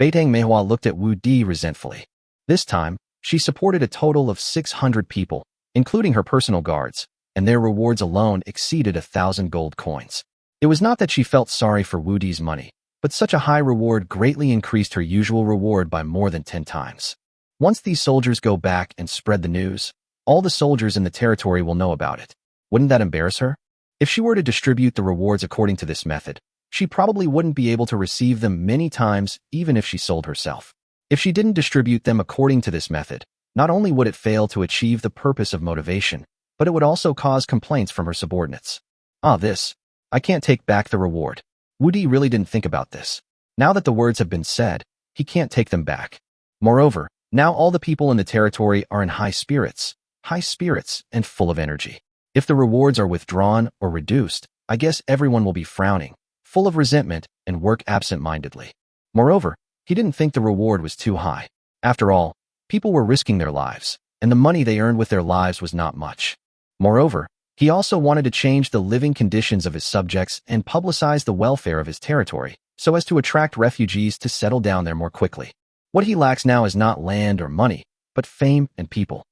Beitang Manhwa looked at Wu Di resentfully. This time, she supported a total of 600 people, including her personal guards, and their rewards alone exceeded 1,000 gold coins. It was not that she felt sorry for Wu Di's money, but such a high reward greatly increased her usual reward by more than 10 times. Once these soldiers go back and spread the news, all the soldiers in the territory will know about it. Wouldn't that embarrass her? If she were to distribute the rewards according to this method, she probably wouldn't be able to receive them many times even if she sold herself. If she didn't distribute them according to this method, not only would it fail to achieve the purpose of motivation, but it would also cause complaints from her subordinates. I can't take back the reward. Wu Di really didn't think about this. Now that the words have been said, he can't take them back. Moreover, now all the people in the territory are in high spirits and full of energy. If the rewards are withdrawn or reduced, I guess everyone will be frowning, full of resentment, and work absent-mindedly. Moreover, he didn't think the reward was too high. After all, people were risking their lives, and the money they earned with their lives was not much. Moreover, he also wanted to change the living conditions of his subjects and publicize the welfare of his territory, so as to attract refugees to settle down there more quickly. What he lacks now is not land or money, but fame and people.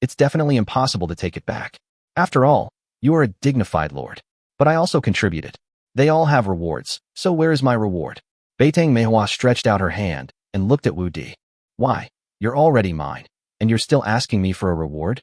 It's definitely impossible to take it back. After all, you are a dignified lord. But I also contributed. They all have rewards, so where is my reward? Beitang Manhwa stretched out her hand and looked at Wu Di. Why? You're already mine, and you're still asking me for a reward?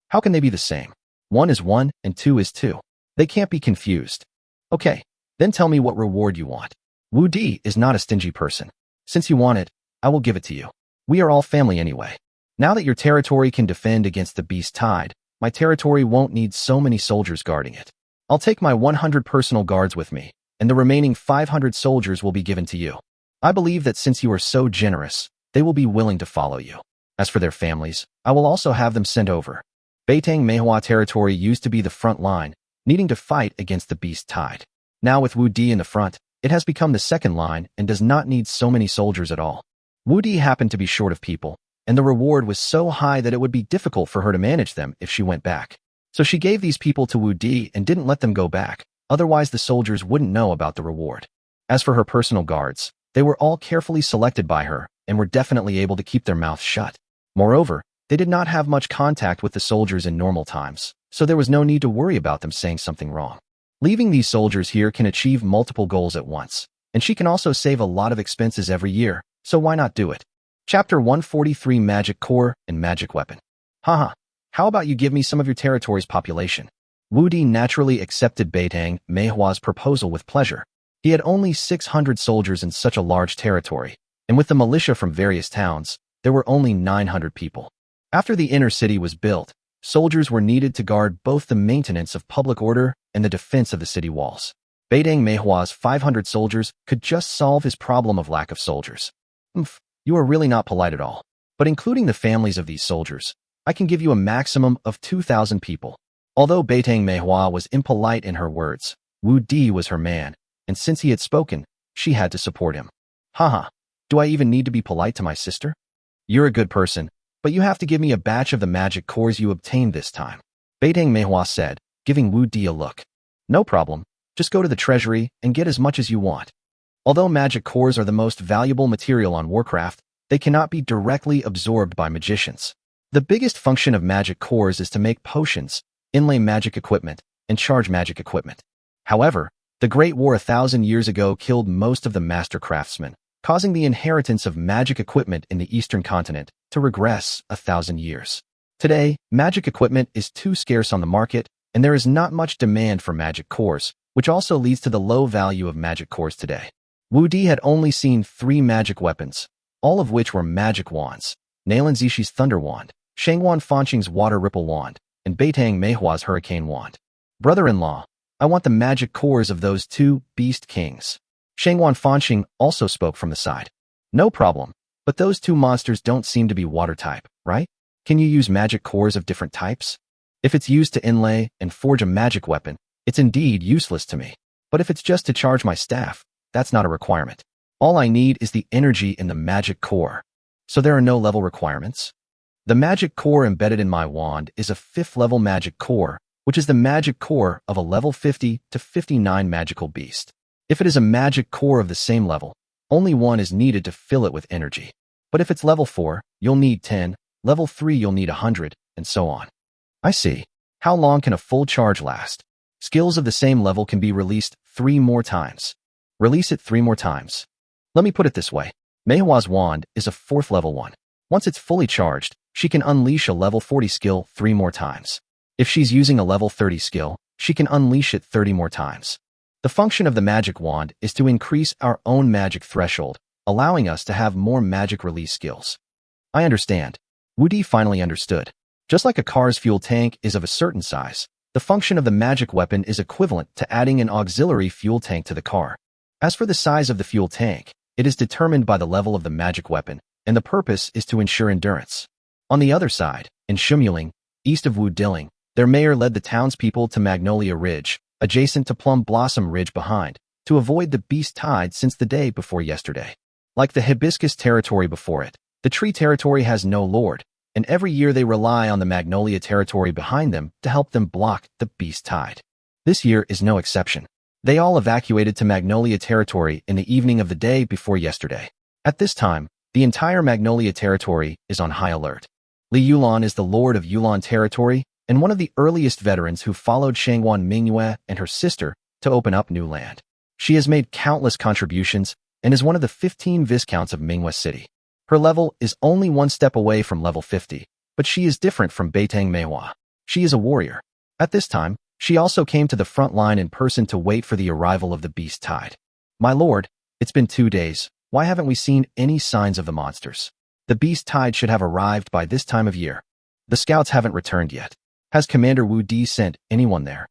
How can they be the same? 1 is 1 and 2 is 2. They can't be confused. Okay, then tell me what reward you want. Wu Di is not a stingy person. Since you want it, I will give it to you. We are all family anyway. Now that your territory can defend against the beast tide, my territory won't need so many soldiers guarding it. I'll take my 100 personal guards with me, and the remaining 500 soldiers will be given to you. I believe that since you are so generous, they will be willing to follow you. As for their families, I will also have them sent over. Beitang Manhwa territory used to be the front line, needing to fight against the beast tide. Now with Wu Di in the front, it has become the second line and does not need so many soldiers at all. Wu Di happened to be short of people, and the reward was so high that it would be difficult for her to manage them if she went back. So she gave these people to Wu Di and didn't let them go back, otherwise the soldiers wouldn't know about the reward. As for her personal guards, they were all carefully selected by her and were definitely able to keep their mouths shut. Moreover, they did not have much contact with the soldiers in normal times, so there was no need to worry about them saying something wrong. Leaving these soldiers here can achieve multiple goals at once, and she can also save a lot of expenses every year, so why not do it? Chapter 143 Magic Core and Magic Weapon. Haha, how about you give me some of your territory's population? Wu Di naturally accepted Beitang Manhwa's proposal with pleasure. He had only 600 soldiers in such a large territory, and with the militia from various towns, there were only 900 people. After the inner city was built, soldiers were needed to guard both the maintenance of public order and the defense of the city walls. Beitang Manhwa's 500 soldiers could just solve his problem of lack of soldiers. You are really not polite at all. But including the families of these soldiers, I can give you a maximum of 2,000 people. Although Beitang Manhwa was impolite in her words, Wu Di was her man, and since he had spoken, she had to support him. Haha, do I even need to be polite to my sister? You're a good person, but you have to give me a batch of the magic cores you obtained this time. Beitang Manhwa said, giving Wu Di a look. No problem, just go to the treasury and get as much as you want. Although magic cores are the most valuable material on Warcraft, they cannot be directly absorbed by magicians. The biggest function of magic cores is to make potions, inlay magic equipment, and charge magic equipment. However, the Great War 1,000 years ago killed most of the master craftsmen, causing the inheritance of magic equipment in the eastern continent to regress 1,000 years. Today, magic equipment is too scarce on the market, and there is not much demand for magic cores, which also leads to the low value of magic cores today. Wu Di had only seen 3 magic weapons, all of which were magic wands: Nalan Zishi's Thunder Wand, Shangwan Fanqing's Water Ripple Wand, and Beitang Manhwa's Hurricane Wand. Brother-in-law, I want the magic cores of those 2 beast kings. Shangwan Fanqing also spoke from the side. No problem, but those 2 monsters don't seem to be water type, right? Can you use magic cores of different types? If it's used to inlay and forge a magic weapon, it's indeed useless to me. But if it's just to charge my staff, that's not a requirement. All I need is the energy in the magic core. So there are no level requirements? The magic core embedded in my wand is a 5th level magic core, which is the magic core of a level 50 to 59 magical beast. If it is a magic core of the same level, only 1 is needed to fill it with energy. But if it's level 4, you'll need 10, level 3 you'll need 100, and so on. I see. How long can a full charge last? Skills of the same level can be released 3 more times. Release it 3 more times. Let me put it this way. Manhwa's wand is a 4th level one. Once it's fully charged, she can unleash a level 40 skill 3 more times. If she's using a level 30 skill, she can unleash it 30 more times. The function of the magic wand is to increase our own magic threshold, allowing us to have more magic release skills. I understand. Wu Di finally understood. Just like a car's fuel tank is of a certain size, the function of the magic weapon is equivalent to adding an auxiliary fuel tank to the car. As for the size of the fuel tank, it is determined by the level of the magic weapon, and the purpose is to ensure endurance. On the other side, in Shumuling, east of Wu Diling, their mayor led the townspeople to Magnolia Ridge, adjacent to Plum Blossom Ridge behind, to avoid the beast tide since the day before yesterday. Like the hibiscus territory before it, the tree territory has no lord, and every year they rely on the Magnolia territory behind them to help them block the beast tide. This year is no exception. They all evacuated to Magnolia territory in the evening of the day before yesterday. At this time, the entire Magnolia territory is on high alert. Li Yulan is the lord of Yulan territory and one of the earliest veterans who followed Shangwan Mingyue and her sister to open up new land. She has made countless contributions and is one of the 15 viscounts of Mingyue City. Her level is only 1 step away from level 50, but she is different from Beitang Manhwa. She is a warrior. At this time, she also came to the front line in person to wait for the arrival of the beast tide. My lord, it's been 2 days. Why haven't we seen any signs of the monsters? The beast tide should have arrived by this time of year. The scouts haven't returned yet. Has Commander Wu Di sent anyone there?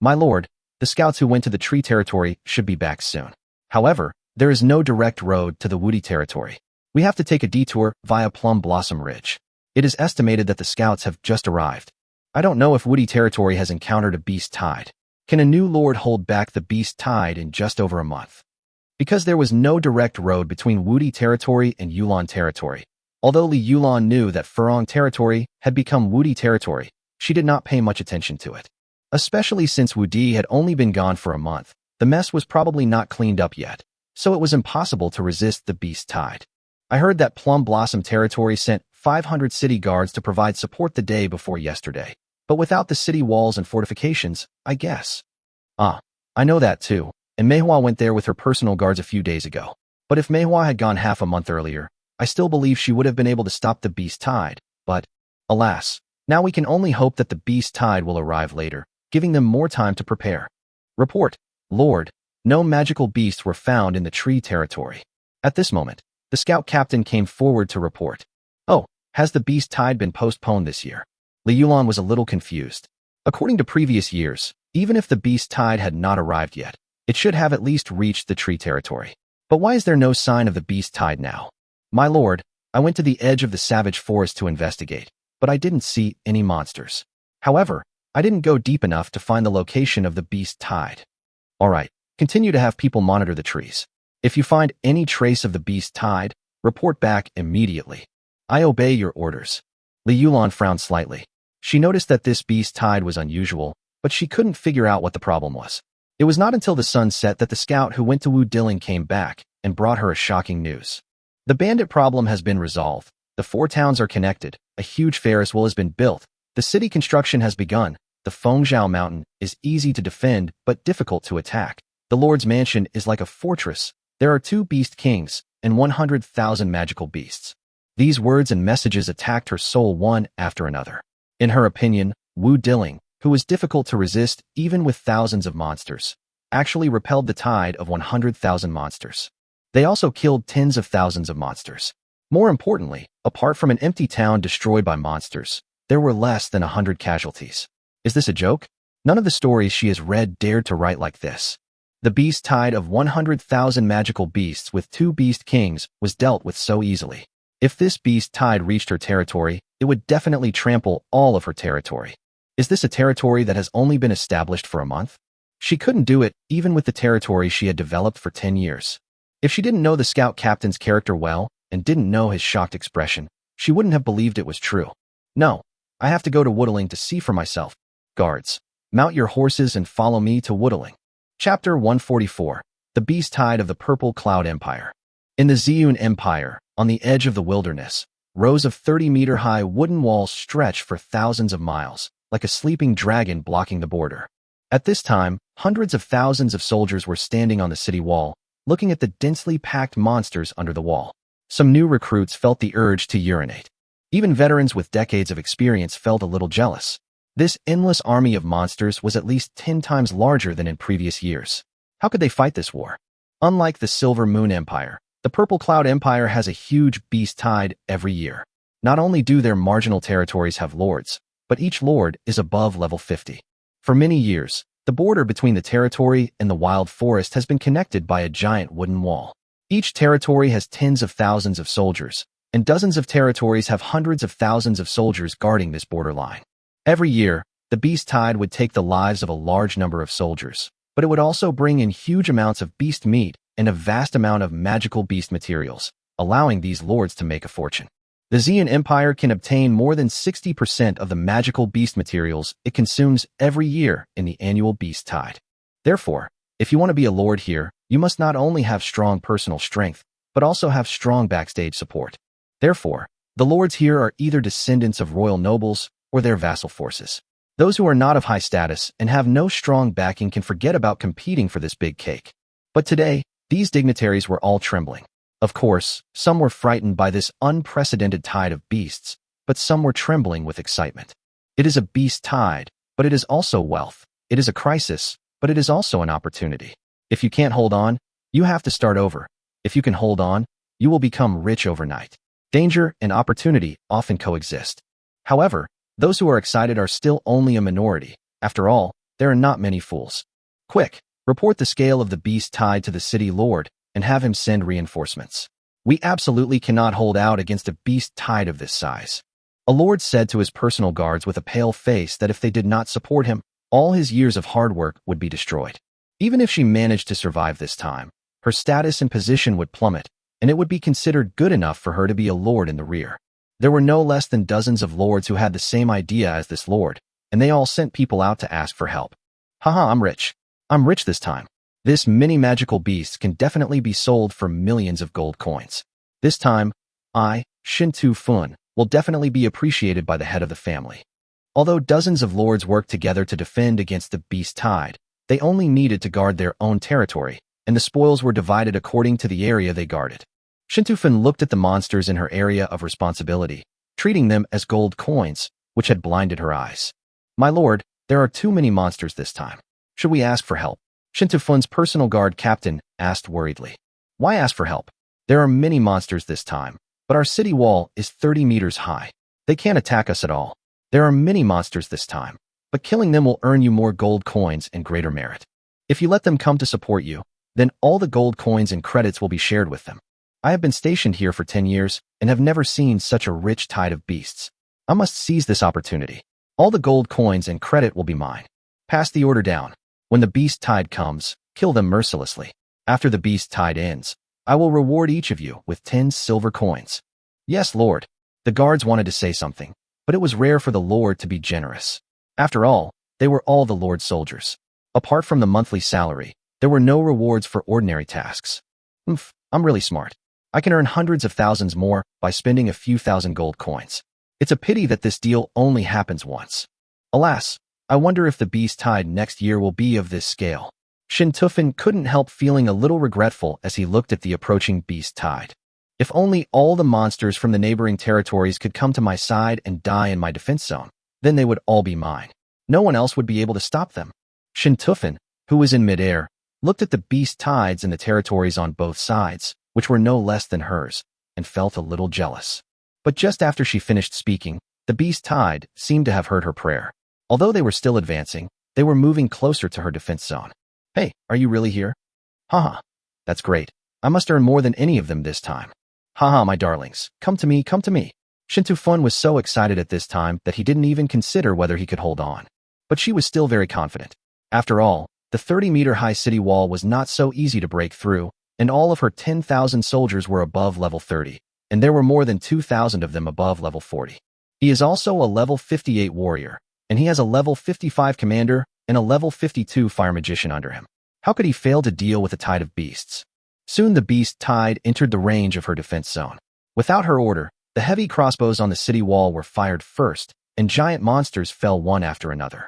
My lord, the scouts who went to the tree territory should be back soon. However, there is no direct road to the Wu Di territory. We have to take a detour via Plum Blossom Ridge. It is estimated that the scouts have just arrived. I don't know if Woody territory has encountered a beast tide. Can a new lord hold back the beast tide in just over a month? Because there was no direct road between Woody territory and Yulon territory. Although Li Yulon knew that Furong territory had become Woody territory, she did not pay much attention to it. Especially since Woody had only been gone for a month, the mess was probably not cleaned up yet, so it was impossible to resist the beast tide. I heard that Plum Blossom territory sent 500 city guards to provide support the day before yesterday, but without the city walls and fortifications, I guess. I know that too, and Manhwa went there with her personal guards a few days ago. But if Manhwa had gone half a month earlier, I still believe she would have been able to stop the beast tide, but, alas, now we can only hope that the beast tide will arrive later, giving them more time to prepare. Report, Lord, no magical beasts were found in the tree territory. At this moment, the scout captain came forward to report. Oh, has the beast tide been postponed this year? Li Yulon was a little confused. According to previous years, even if the beast tide had not arrived yet, it should have at least reached the tree territory. But why is there no sign of the beast tide now? My lord, I went to the edge of the savage forest to investigate, but I didn't see any monsters. However, I didn't go deep enough to find the location of the beast tide. All right, continue to have people monitor the trees. If you find any trace of the beast tide, report back immediately. I obey your orders. Li Yulon frowned slightly. She noticed that this beast tide was unusual, but she couldn't figure out what the problem was. It was not until the sun set that the scout who went to Wu Dilling came back and brought her a shocking news. The bandit problem has been resolved. The 4 towns are connected. A huge Ferris wheel has been built. The city construction has begun. The Fengzhou mountain is easy to defend but difficult to attack. The Lord's mansion is like a fortress. There are 2 beast kings and 100,000 magical beasts. These words and messages attacked her soul one after another. In her opinion, Wu Dilling, who was difficult to resist even with thousands of monsters, actually repelled the tide of 100,000 monsters. They also killed tens of thousands of monsters. More importantly, apart from an empty town destroyed by monsters, there were less than 100 casualties. Is this a joke? None of the stories she has read dared to write like this. The beast tide of 100,000 magical beasts with 2 beast kings was dealt with so easily. If this beast tide reached her territory, it would definitely trample all of her territory. Is this a territory that has only been established for a month? She couldn't do it even with the territory she had developed for 10 years. If she didn't know the scout captain's character well and didn't know his shocked expression, she wouldn't have believed it was true. No, I have to go to Woodling to see for myself. Guards, mount your horses and follow me to Woodling. Chapter 144, The Beast Tide of the Purple Cloud Empire. In the Ziyun Empire, on the edge of the wilderness, rows of 30-meter-high wooden walls stretch for thousands of miles, like a sleeping dragon blocking the border. At this time, hundreds of thousands of soldiers were standing on the city wall, looking at the densely packed monsters under the wall. Some new recruits felt the urge to urinate. Even veterans with decades of experience felt a little jealous. This endless army of monsters was at least 10 times larger than in previous years. How could they fight this war? Unlike the Silver Moon Empire, the Purple Cloud Empire has a huge beast tide every year. Not only do their marginal territories have lords, but each lord is above level 50. For many years, the border between the territory and the wild forest has been connected by a giant wooden wall. Each territory has tens of thousands of soldiers, and dozens of territories have hundreds of thousands of soldiers guarding this borderline. Every year, the beast tide would take the lives of a large number of soldiers, but it would also bring in huge amounts of beast meat and a vast amount of magical beast materials, allowing these lords to make a fortune. The Ziyun Empire can obtain more than 60% of the magical beast materials it consumes every year in the annual beast tide. Therefore, if you want to be a lord here, you must not only have strong personal strength, but also have strong backstage support. Therefore, the lords here are either descendants of royal nobles or their vassal forces. Those who are not of high status and have no strong backing can forget about competing for this big cake. But today, these dignitaries were all trembling. Of course, some were frightened by this unprecedented tide of beasts, but some were trembling with excitement. It is a beast tide, but it is also wealth. It is a crisis, but it is also an opportunity. If you can't hold on, you have to start over. If you can hold on, you will become rich overnight. Danger and opportunity often coexist. However, those who are excited are still only a minority. After all, there are not many fools. Quick, report the scale of the beast tide to the city lord and have him send reinforcements. We absolutely cannot hold out against a beast tide of this size. A lord said to his personal guards with a pale face that if they did not support him, all his years of hard work would be destroyed. Even if she managed to survive this time, her status and position would plummet, and it would be considered good enough for her to be a lord in the rear. There were no less than dozens of lords who had the same idea as this lord, and they all sent people out to ask for help. Haha, I'm rich. I'm rich this time. This mini magical beast can definitely be sold for millions of gold coins. This time, I, Shintu Fun, will definitely be appreciated by the head of the family. Although dozens of lords worked together to defend against the beast tide, they only needed to guard their own territory, and the spoils were divided according to the area they guarded. Shintufan looked at the monsters in her area of responsibility, treating them as gold coins, which had blinded her eyes. My lord, there are too many monsters this time. Should we ask for help? Shintufun's personal guard captain asked worriedly. Why ask for help? There are many monsters this time, but our city wall is 30 meters high. They can't attack us at all. There are many monsters this time, but killing them will earn you more gold coins and greater merit. If you let them come to support you, then all the gold coins and credits will be shared with them. I have been stationed here for 10 years and have never seen such a rich tide of beasts. I must seize this opportunity. All the gold coins and credit will be mine. Pass the order down. When the beast tide comes, kill them mercilessly. After the beast tide ends, I will reward each of you with 10 silver coins. Yes, Lord. The guards wanted to say something, but it was rare for the Lord to be generous. After all, they were all the Lord's soldiers. Apart from the monthly salary, there were no rewards for ordinary tasks. I'm really smart. I can earn hundreds of thousands more by spending a few thousand gold coins. It's a pity that this deal only happens once. Alas, I wonder if the beast tide next year will be of this scale. Shintufan couldn't help feeling a little regretful as he looked at the approaching beast tide. If only all the monsters from the neighboring territories could come to my side and die in my defense zone, then they would all be mine. No one else would be able to stop them. Shintufan, who was in midair, looked at the beast tides and the territories on both sides, which were no less than hers, and felt a little jealous. But just after she finished speaking, the beast tide seemed to have heard her prayer. Although they were still advancing, they were moving closer to her defense zone. Hey, are you really here? Haha, that's great. I must earn more than any of them this time. Haha, my darlings, come to me, come to me. Shintufan was so excited at this time that he didn't even consider whether he could hold on. But she was still very confident. After all, the 30-meter-high city wall was not so easy to break through, and all of her 10,000 soldiers were above level 30, and there were more than 2,000 of them above level 40. He is also a level 58 warrior, and he has a level 55 commander and a level 52 fire magician under him. How could he fail to deal with a tide of beasts? Soon the beast tide entered the range of her defense zone. Without her order, the heavy crossbows on the city wall were fired first, and giant monsters fell one after another.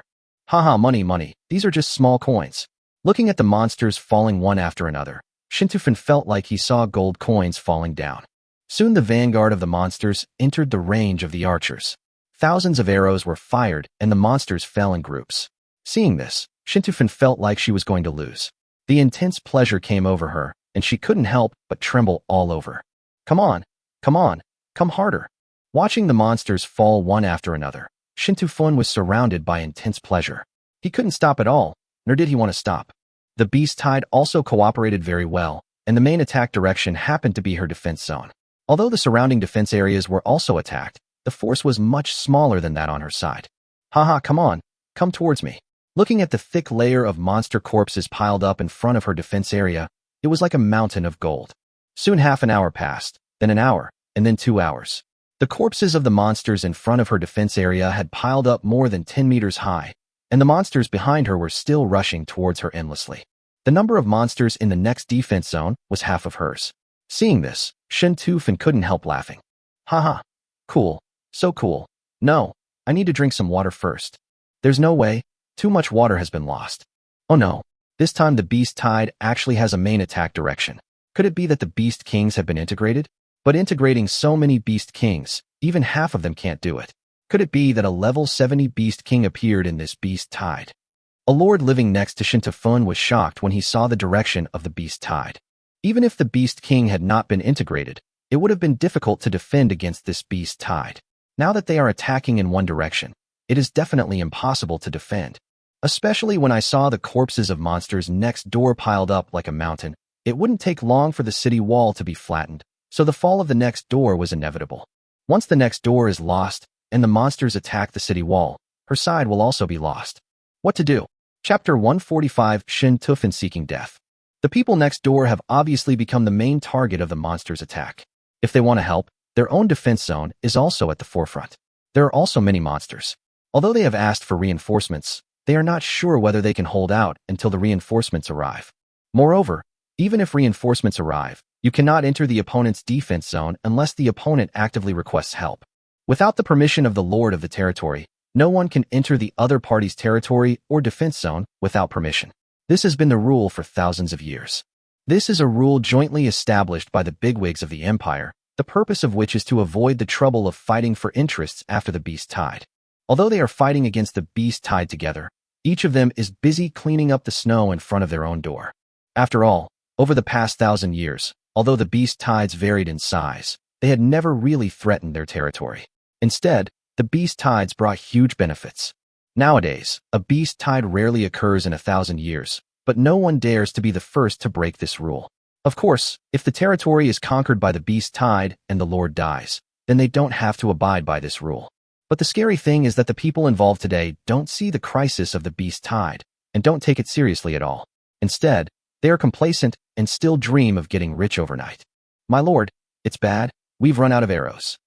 Haha, money, money, these are just small coins. Looking at the monsters falling one after another, Shintufan felt like he saw gold coins falling down. Soon the vanguard of the monsters entered the range of the archers. Thousands of arrows were fired, and the monsters fell in groups. Seeing this, Shintufan felt like she was going to lose. The intense pleasure came over her, and she couldn't help but tremble all over. Come on, come harder. Watching the monsters fall one after another, Shintufan was surrounded by intense pleasure. He couldn't stop at all, nor did he want to stop. The beast tide also cooperated very well, and the main attack direction happened to be her defense zone. Although the surrounding defense areas were also attacked, the force was much smaller than that on her side. Haha, come on, come towards me. Looking at the thick layer of monster corpses piled up in front of her defense area, it was like a mountain of gold. Soon half an hour passed, then an hour, and then 2 hours. The corpses of the monsters in front of her defense area had piled up more than 10 meters high, and the monsters behind her were still rushing towards her endlessly. The number of monsters in the next defense zone was half of hers. Seeing this, Shintufan couldn't help laughing. Haha, cool, so cool. No, I need to drink some water first. There's no way, too much water has been lost. Oh no, this time the beast tide actually has a main attack direction. Could it be that the beast kings have been integrated? But integrating so many beast kings, even half of them can't do it. Could it be that a level 70 beast king appeared in this beast tide? A lord living next to Shintufan was shocked when he saw the direction of the beast tide. Even if the beast king had not been integrated, it would have been difficult to defend against this beast tide. Now that they are attacking in one direction, it is definitely impossible to defend. Especially when I saw the corpses of monsters next door piled up like a mountain, it wouldn't take long for the city wall to be flattened, so the fall of the next door was inevitable. Once the next door is lost, and the monsters attack the city wall, her side will also be lost. What to do? Chapter 145, Shin Tufin Seeking Death. The people next door have obviously become the main target of the monster's attack. If they want to help, their own defense zone is also at the forefront. There are also many monsters. Although they have asked for reinforcements, they are not sure whether they can hold out until the reinforcements arrive. Moreover, even if reinforcements arrive, you cannot enter the opponent's defense zone unless the opponent actively requests help. Without the permission of the lord of the territory, no one can enter the other party's territory or defense zone without permission. This has been the rule for thousands of years. This is a rule jointly established by the bigwigs of the empire, the purpose of which is to avoid the trouble of fighting for interests after the beast tide. Although they are fighting against the beast tide together, each of them is busy cleaning up the snow in front of their own door. After all, over the past 1,000 years, although the beast tides varied in size, they had never really threatened their territory. Instead, the beast tides brought huge benefits. Nowadays, a beast tide rarely occurs in 1,000 years, but no one dares to be the first to break this rule. Of course, if the territory is conquered by the beast tide and the lord dies, then they don't have to abide by this rule. But the scary thing is that the people involved today don't see the crisis of the beast tide and don't take it seriously at all. Instead, they are complacent and still dream of getting rich overnight. My lord, it's bad, we've run out of arrows.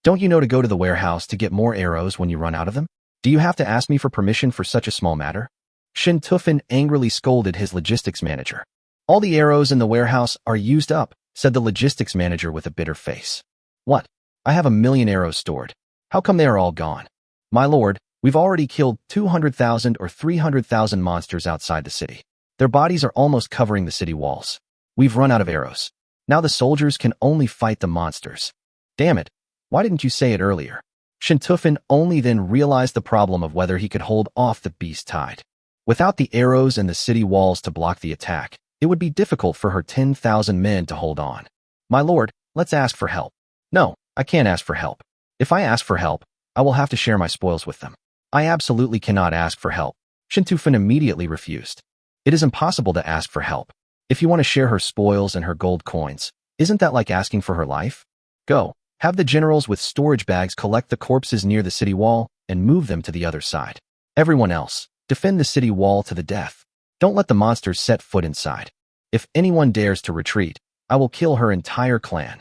Don't you know to go to the warehouse to get more arrows when you run out of them? Do you have to ask me for permission for such a small matter? Shin Tufin angrily scolded his logistics manager. All the arrows in the warehouse are used up, said the logistics manager with a bitter face. What? I have 1,000,000 arrows stored. How come they are all gone? My lord, we've already killed 200,000 or 300,000 monsters outside the city. Their bodies are almost covering the city walls. We've run out of arrows. Now the soldiers can only fight the monsters. Damn it. Why didn't you say it earlier? Shin Tufin only then realized the problem of whether he could hold off the beast tide. Without the arrows and the city walls to block the attack, it would be difficult for her 10,000 men to hold on. My lord, let's ask for help. No, I can't ask for help. If I ask for help, I will have to share my spoils with them. I absolutely cannot ask for help. Shin Tufin immediately refused. It is impossible to ask for help. If you want to share her spoils and her gold coins, isn't that like asking for her life? Go. Have the generals with storage bags collect the corpses near the city wall and move them to the other side. Everyone else, defend the city wall to the death. Don't let the monsters set foot inside. If anyone dares to retreat, I will kill her entire clan.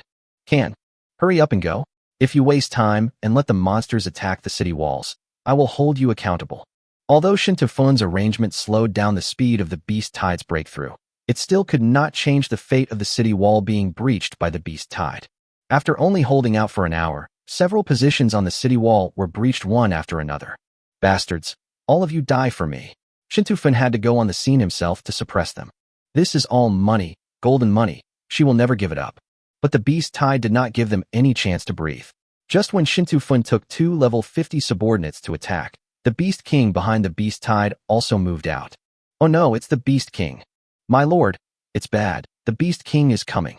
Hurry up and go. If you waste time and let the monsters attack the city walls, I will hold you accountable. Although Shin Tufin's arrangement slowed down the speed of the beast tide's breakthrough, it still could not change the fate of the city wall being breached by the beast tide. After only holding out for an hour, several positions on the city wall were breached one after another. Bastards, all of you die for me. Shin Tufin had to go on the scene himself to suppress them. This is all money, golden money. She will never give it up. But the beast tide did not give them any chance to breathe. Just when Shin Tufin took 2 level 50 subordinates to attack, the beast king behind the beast tide also moved out. Oh no, it's the beast king. My lord, it's bad. The beast king is coming.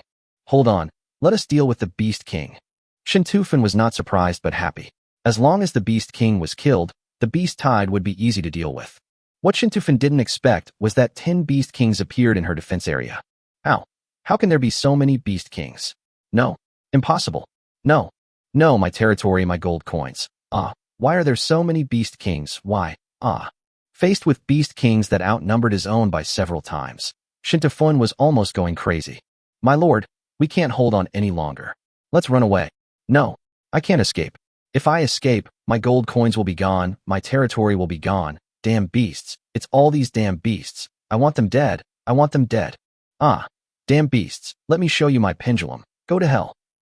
Hold on. Let us deal with the beast king. Shin Tufin was not surprised but happy. As long as the beast king was killed, the beast tide would be easy to deal with. What Shin Tufin didn't expect was that 10 beast kings appeared in her defense area. How can there be so many beast kings? No. Impossible. No, my territory, my gold coins. Why are there so many beast kings? Why? Faced with beast kings that outnumbered his own by several times, Shin Tufin was almost going crazy. My lord, we can't hold on any longer. Let's run away. No, I can't escape. If I escape, my gold coins will be gone, my territory will be gone. Damn beasts. It's all these damn beasts. I want them dead. I want them dead. Damn beasts. Let me show you my pendulum. Go to hell.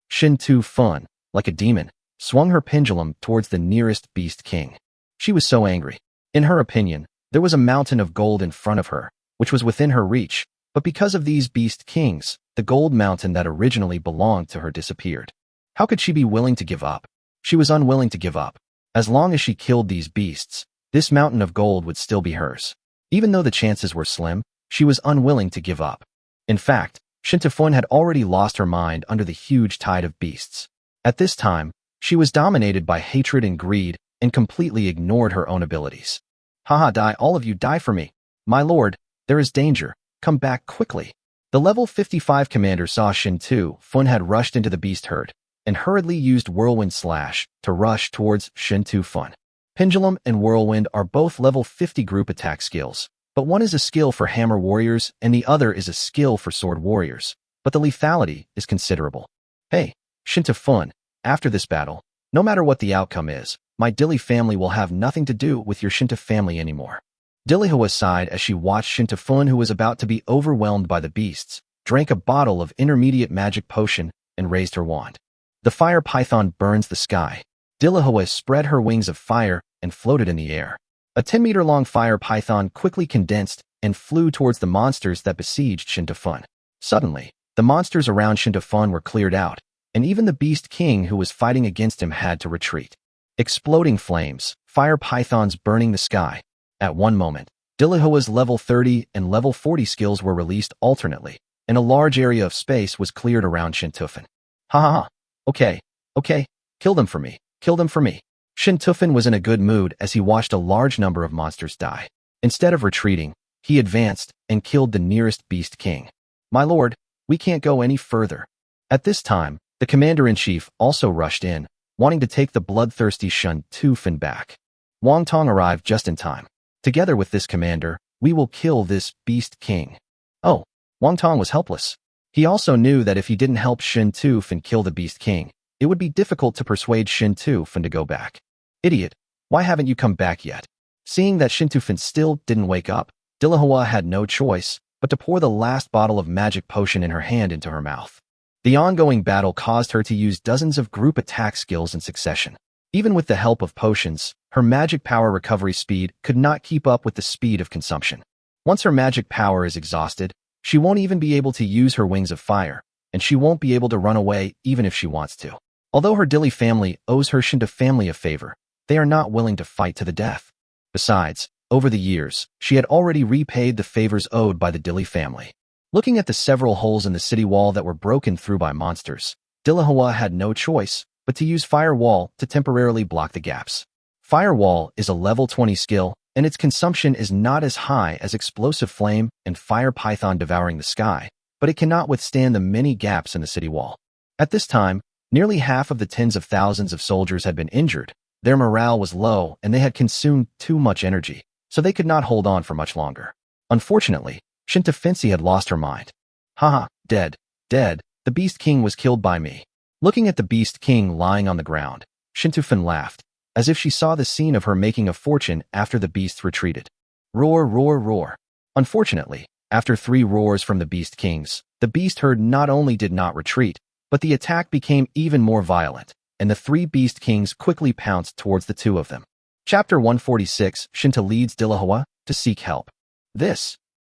Shin Tufin, like a demon, swung her pendulum towards the nearest beast king. She was so angry. In her opinion, there was a mountain of gold in front of her, which was within her reach, but because of these beast kings, the gold mountain that originally belonged to her disappeared. How could she be willing to give up? She was unwilling to give up. As long as she killed these beasts, this mountain of gold would still be hers. Even though the chances were slim, she was unwilling to give up. In fact, Shin Tufin had already lost her mind under the huge tide of beasts. At this time, she was dominated by hatred and greed and completely ignored her own abilities. Die, all of you die for me. My lord, there is danger. Come back quickly. The level 55 commander saw Shin Tufin had rushed into the beast herd, and hurriedly used Whirlwind Slash to rush towards Shin Tu-fun. Pendulum and Whirlwind are both level 50 group attack skills, but one is a skill for hammer warriors and the other is a skill for sword warriors, but the lethality is considerable. Hey, Shin Tu-fun, after this battle, no matter what the outcome is, my Dilly family will have nothing to do with your Shinta family anymore. Dillihua sighed as she watched Shin Tu-fun, who was about to be overwhelmed by the beasts, drank a bottle of intermediate magic potion and raised her wand. The fire python burns the sky. Dillihua spread her wings of fire and floated in the air. A 10-meter-long fire python quickly condensed and flew towards the monsters that besieged Shin Tu-fun. Suddenly, the monsters around Shin Tu-fun were cleared out, and even the Beast King who was fighting against him had to retreat. Exploding flames, fire pythons burning the sky. At one moment, Dillihua's level 30 and level 40 skills were released alternately, and a large area of space was cleared around Shin Tu-fun. Ha ha ha. Okay. Kill them for me. Kill them for me. Shin Tu-fun was in a good mood as he watched a large number of monsters die. Instead of retreating, he advanced and killed the nearest Beast King. My lord, we can't go any further. At this time, the commander-in-chief also rushed in, wanting to take the bloodthirsty Shin Tu-fun back. Wang Tong arrived just in time. Together with this commander, we will kill this Beast King. Oh, Wang Tong was helpless. He also knew that if he didn't help Shin Tu-fun kill the Beast King, it would be difficult to persuade Shin Tu-fun to go back. Idiot, why haven't you come back yet? Seeing that Shin Tu-fun still didn't wake up, Dillihua had no choice but to pour the last bottle of magic potion in her hand into her mouth. The ongoing battle caused her to use dozens of group attack skills in succession. Even with the help of potions, her magic power recovery speed could not keep up with the speed of consumption. Once her magic power is exhausted, she won't even be able to use her wings of fire, and she won't be able to run away even if she wants to. Although her Dilly family owes her Shinta family a favor, they are not willing to fight to the death. Besides, over the years, she had already repaid the favors owed by the Dilly family. Looking at the several holes in the city wall that were broken through by monsters, Dillihua had no choice but to use Fire Wall to temporarily block the gaps. Fire Wall is a level 20 skill, and its consumption is not as high as Explosive Flame and Fire Python Devouring the Sky, but it cannot withstand the many gaps in the city wall. At this time, nearly half of the tens of thousands of soldiers had been injured, their morale was low, and they had consumed too much energy, so they could not hold on for much longer. Unfortunately, Shin Tu-fun had lost her mind. Haha, dead, the Beast King was killed by me. Looking at the Beast King lying on the ground, Shin Tu-fun laughed, as if she saw the scene of her making a fortune after the beasts retreated. Roar, roar, roar. Unfortunately, after 3 roars from the Beast Kings, the beast herd not only did not retreat, but the attack became even more violent, and the 3 Beast Kings quickly pounced towards the 2 of them. Chapter 146, Shinta leads Dillihua to seek help.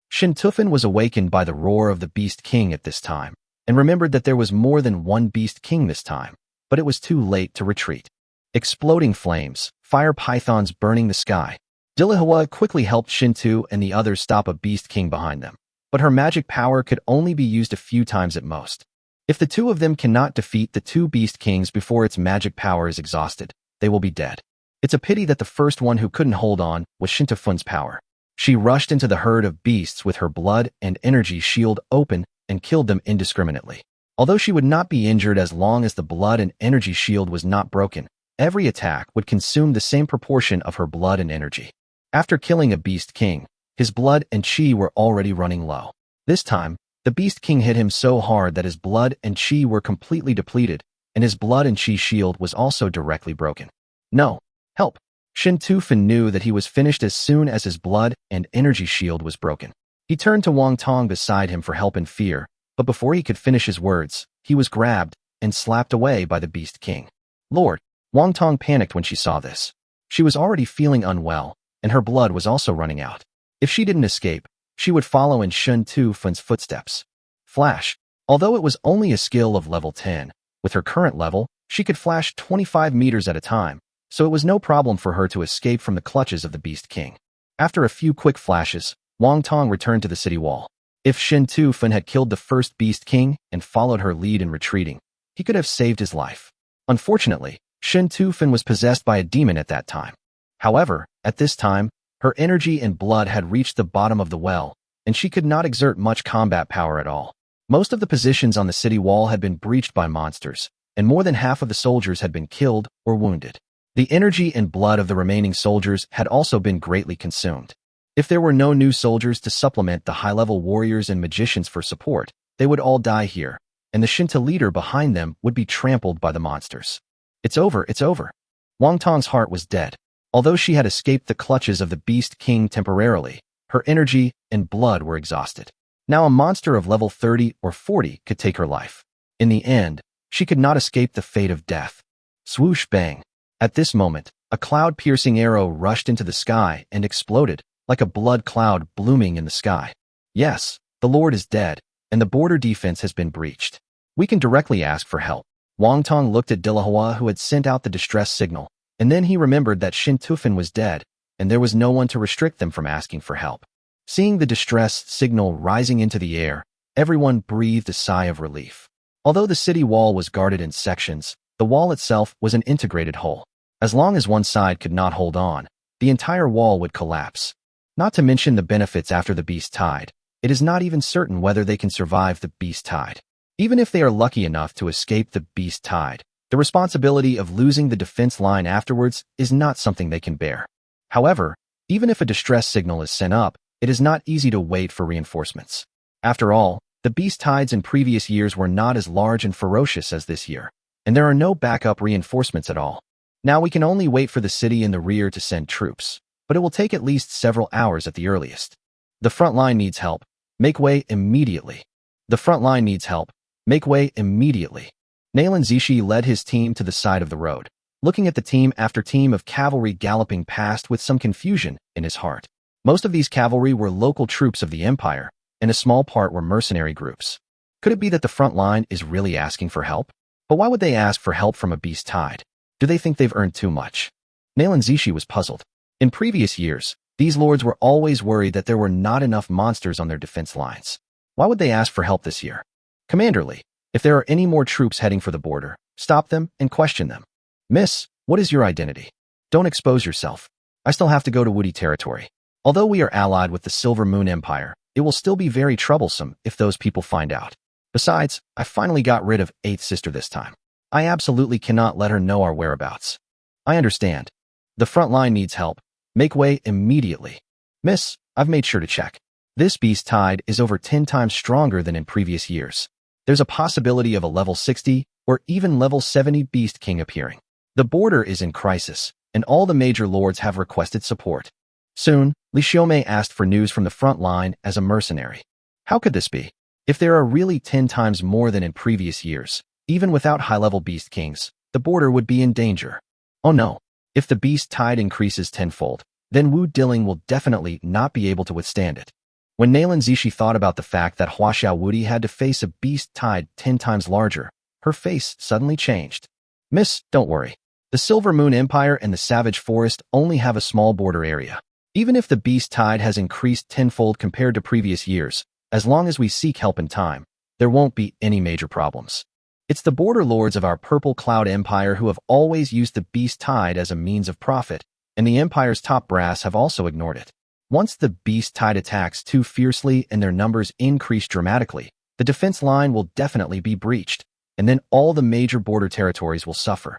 Shin Tu-fun was awakened by the roar of the Beast King at this time, and remembered that there was more than one Beast King this time, but it was too late to retreat. Exploding flames, fire pythons burning the sky. Dillihua quickly helped Shin Tu and the others stop a Beast King behind them, but her magic power could only be used a few times at most. If the 2 of them cannot defeat the 2 Beast Kings before its magic power is exhausted, they will be dead. It's a pity that the first one who couldn't hold on was Shin Tu-fun's power. She rushed into the herd of beasts with her blood and energy shield open and killed them indiscriminately. Although she would not be injured as long as the blood and energy shield was not broken, every attack would consume the same proportion of her blood and energy. After killing a Beast King, his blood and chi were already running low. This time, the Beast King hit him so hard that his blood and chi were completely depleted, and his blood and chi shield was also directly broken. No, help! Shin Tu-fun knew that he was finished as soon as his blood and energy shield was broken. He turned to Wang Tong beside him for help and fear, but before he could finish his words, he was grabbed and slapped away by the Beast King. Lord! Wang Tong panicked when she saw this. She was already feeling unwell, and her blood was also running out. If she didn't escape, she would follow in Shin Tu-fun's footsteps. Flash. Although it was only a skill of level 10, with her current level, she could flash 25 meters at a time, so it was no problem for her to escape from the clutches of the Beast King. After a few quick flashes, Wang Tong returned to the city wall. If Shin Tu-fun had killed the first Beast King and followed her lead in retreating, he could have saved his life. Unfortunately, Shin Tu-fun was possessed by a demon at that time. However, at this time, her energy and blood had reached the bottom of the well, and she could not exert much combat power at all. Most of the positions on the city wall had been breached by monsters, and more than half of the soldiers had been killed or wounded. The energy and blood of the remaining soldiers had also been greatly consumed. If there were no new soldiers to supplement the high-level warriors and magicians for support, they would all die here, and the Shinta leader behind them would be trampled by the monsters. It's over, it's over. Wang Tong's heart was dead. Although she had escaped the clutches of the Beast King temporarily, her energy and blood were exhausted. Now a monster of level 30 or 40 could take her life. In the end, she could not escape the fate of death. Swoosh bang. At this moment, a cloud-piercing arrow rushed into the sky and exploded, like a blood cloud blooming in the sky. Yes, the Lord is dead, and the border defense has been breached. We can directly ask for help. Wang Tong looked at Dillahua, who had sent out the distress signal, and then he remembered that Shin Tufan was dead, and there was no one to restrict them from asking for help. Seeing the distress signal rising into the air, everyone breathed a sigh of relief. Although the city wall was guarded in sections, the wall itself was an integrated whole. As long as one side could not hold on, the entire wall would collapse. Not to mention the benefits after the beast tide. It is not even certain whether they can survive the beast tide. Even if they are lucky enough to escape the beast tide, the responsibility of losing the defense line afterwards is not something they can bear. However, even if a distress signal is sent up, it is not easy to wait for reinforcements. After all, the beast tides in previous years were not as large and ferocious as this year, and there are no backup reinforcements at all. Now we can only wait for the city in the rear to send troops, but it will take at least several hours at the earliest. The front line needs help. Make way immediately. The front line needs help. Make way immediately. Nailan Zishi led his team to the side of the road, looking at the team after team of cavalry galloping past with some confusion in his heart. Most of these cavalry were local troops of the Empire, and a small part were mercenary groups. Could it be that the front line is really asking for help? But why would they ask for help from a beast tide? Do they think they've earned too much? Nailan Zishi was puzzled. In previous years, these lords were always worried that there were not enough monsters on their defense lines. Why would they ask for help this year? Commander Lee, if there are any more troops heading for the border, stop them and question them. Miss, what is your identity? Don't expose yourself. I still have to go to Woody territory. Although we are allied with the Silver Moon Empire, it will still be very troublesome if those people find out. Besides, I finally got rid of 8th Sister this time. I absolutely cannot let her know our whereabouts. I understand. The front line needs help. Make way immediately. Miss, I've made sure to check. This beast tide is over 10 times stronger than in previous years. There's a possibility of a level 60 or even level 70 Beast King appearing. The border is in crisis, and all the major lords have requested support. Soon, Li Xiaomei asked for news from the front line as a mercenary. How could this be? If there are really 10 times more than in previous years, even without high-level Beast Kings, the border would be in danger. Oh no. If the beast tide increases tenfold, then Wu Diling will definitely not be able to withstand it. When Nailan Zishi thought about the fact that Huaxiao Wudi had to face a beast tide 10 times larger, her face suddenly changed. Miss, don't worry. The Silver Moon Empire and the Savage Forest only have a small border area. Even if the beast tide has increased tenfold compared to previous years, as long as we seek help in time, there won't be any major problems. It's the border lords of our Purple Cloud Empire who have always used the beast tide as a means of profit, and the Empire's top brass have also ignored it. Once the beast tide attacks too fiercely and their numbers increase dramatically, the defense line will definitely be breached, and then all the major border territories will suffer.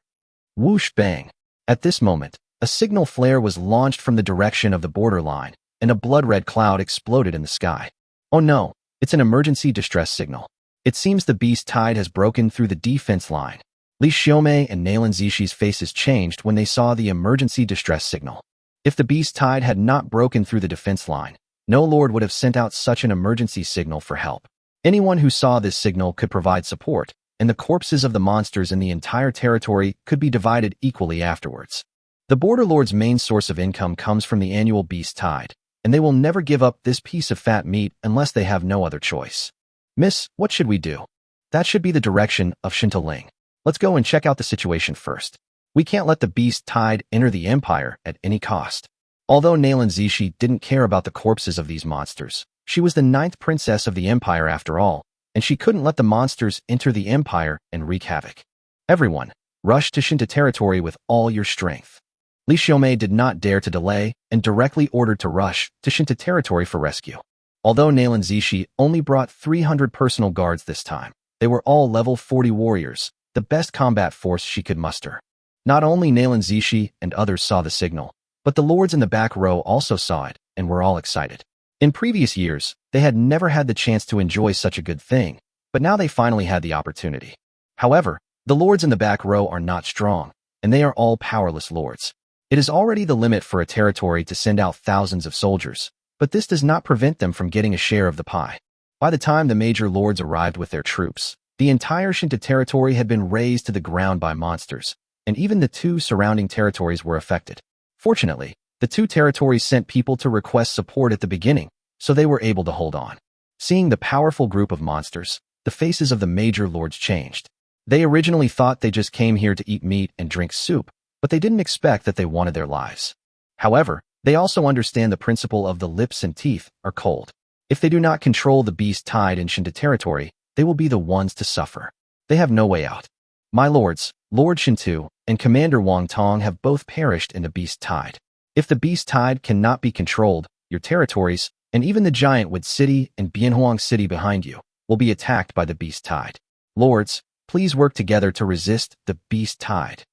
Whoosh bang. At this moment, a signal flare was launched from the direction of the border line, and a blood-red cloud exploded in the sky. Oh no, it's an emergency distress signal. It seems the beast tide has broken through the defense line. Li Xiaomei and Nailan Zishi's faces changed when they saw the emergency distress signal. If the beast tide had not broken through the defense line, no lord would have sent out such an emergency signal for help. Anyone who saw this signal could provide support, and the corpses of the monsters in the entire territory could be divided equally afterwards. The border lord's main source of income comes from the annual beast tide, and they will never give up this piece of fat meat unless they have no other choice. Miss, what should we do? That should be the direction of Shintaling. Let's go and check out the situation first. We can't let the beast tide enter the empire at any cost. Although Nailan Zishi didn't care about the corpses of these monsters, she was the 9th princess of the empire after all, and she couldn't let the monsters enter the empire and wreak havoc. Everyone, rush to Shinta territory with all your strength. Li Xiaomei did not dare to delay and directly ordered to rush to Shinta territory for rescue. Although Nailan Zishi only brought 300 personal guards this time, they were all level 40 warriors, the best combat force she could muster. Not only Nalan Zishi and others saw the signal, but the lords in the back row also saw it and were all excited. In previous years, they had never had the chance to enjoy such a good thing, but now they finally had the opportunity. However, the lords in the back row are not strong, and they are all powerless lords. It is already the limit for a territory to send out thousands of soldiers, but this does not prevent them from getting a share of the pie. By the time the major lords arrived with their troops, the entire Shinto territory had been razed to the ground by monsters, and even the two surrounding territories were affected. Fortunately, the two territories sent people to request support at the beginning, so they were able to hold on. Seeing the powerful group of monsters, the faces of the major lords changed. They originally thought they just came here to eat meat and drink soup, but they didn't expect that they wanted their lives. However, they also understand the principle of the lips and teeth are cold. If they do not control the beast tide in Shinto territory, they will be the ones to suffer. They have no way out. My lords, Lord Shinto and Commander Wang Tong have both perished in the beast tide. If the beast tide cannot be controlled, your territories, and even the giant Wood City and Bianhuang City behind you, will be attacked by the beast tide. Lords, please work together to resist the beast tide.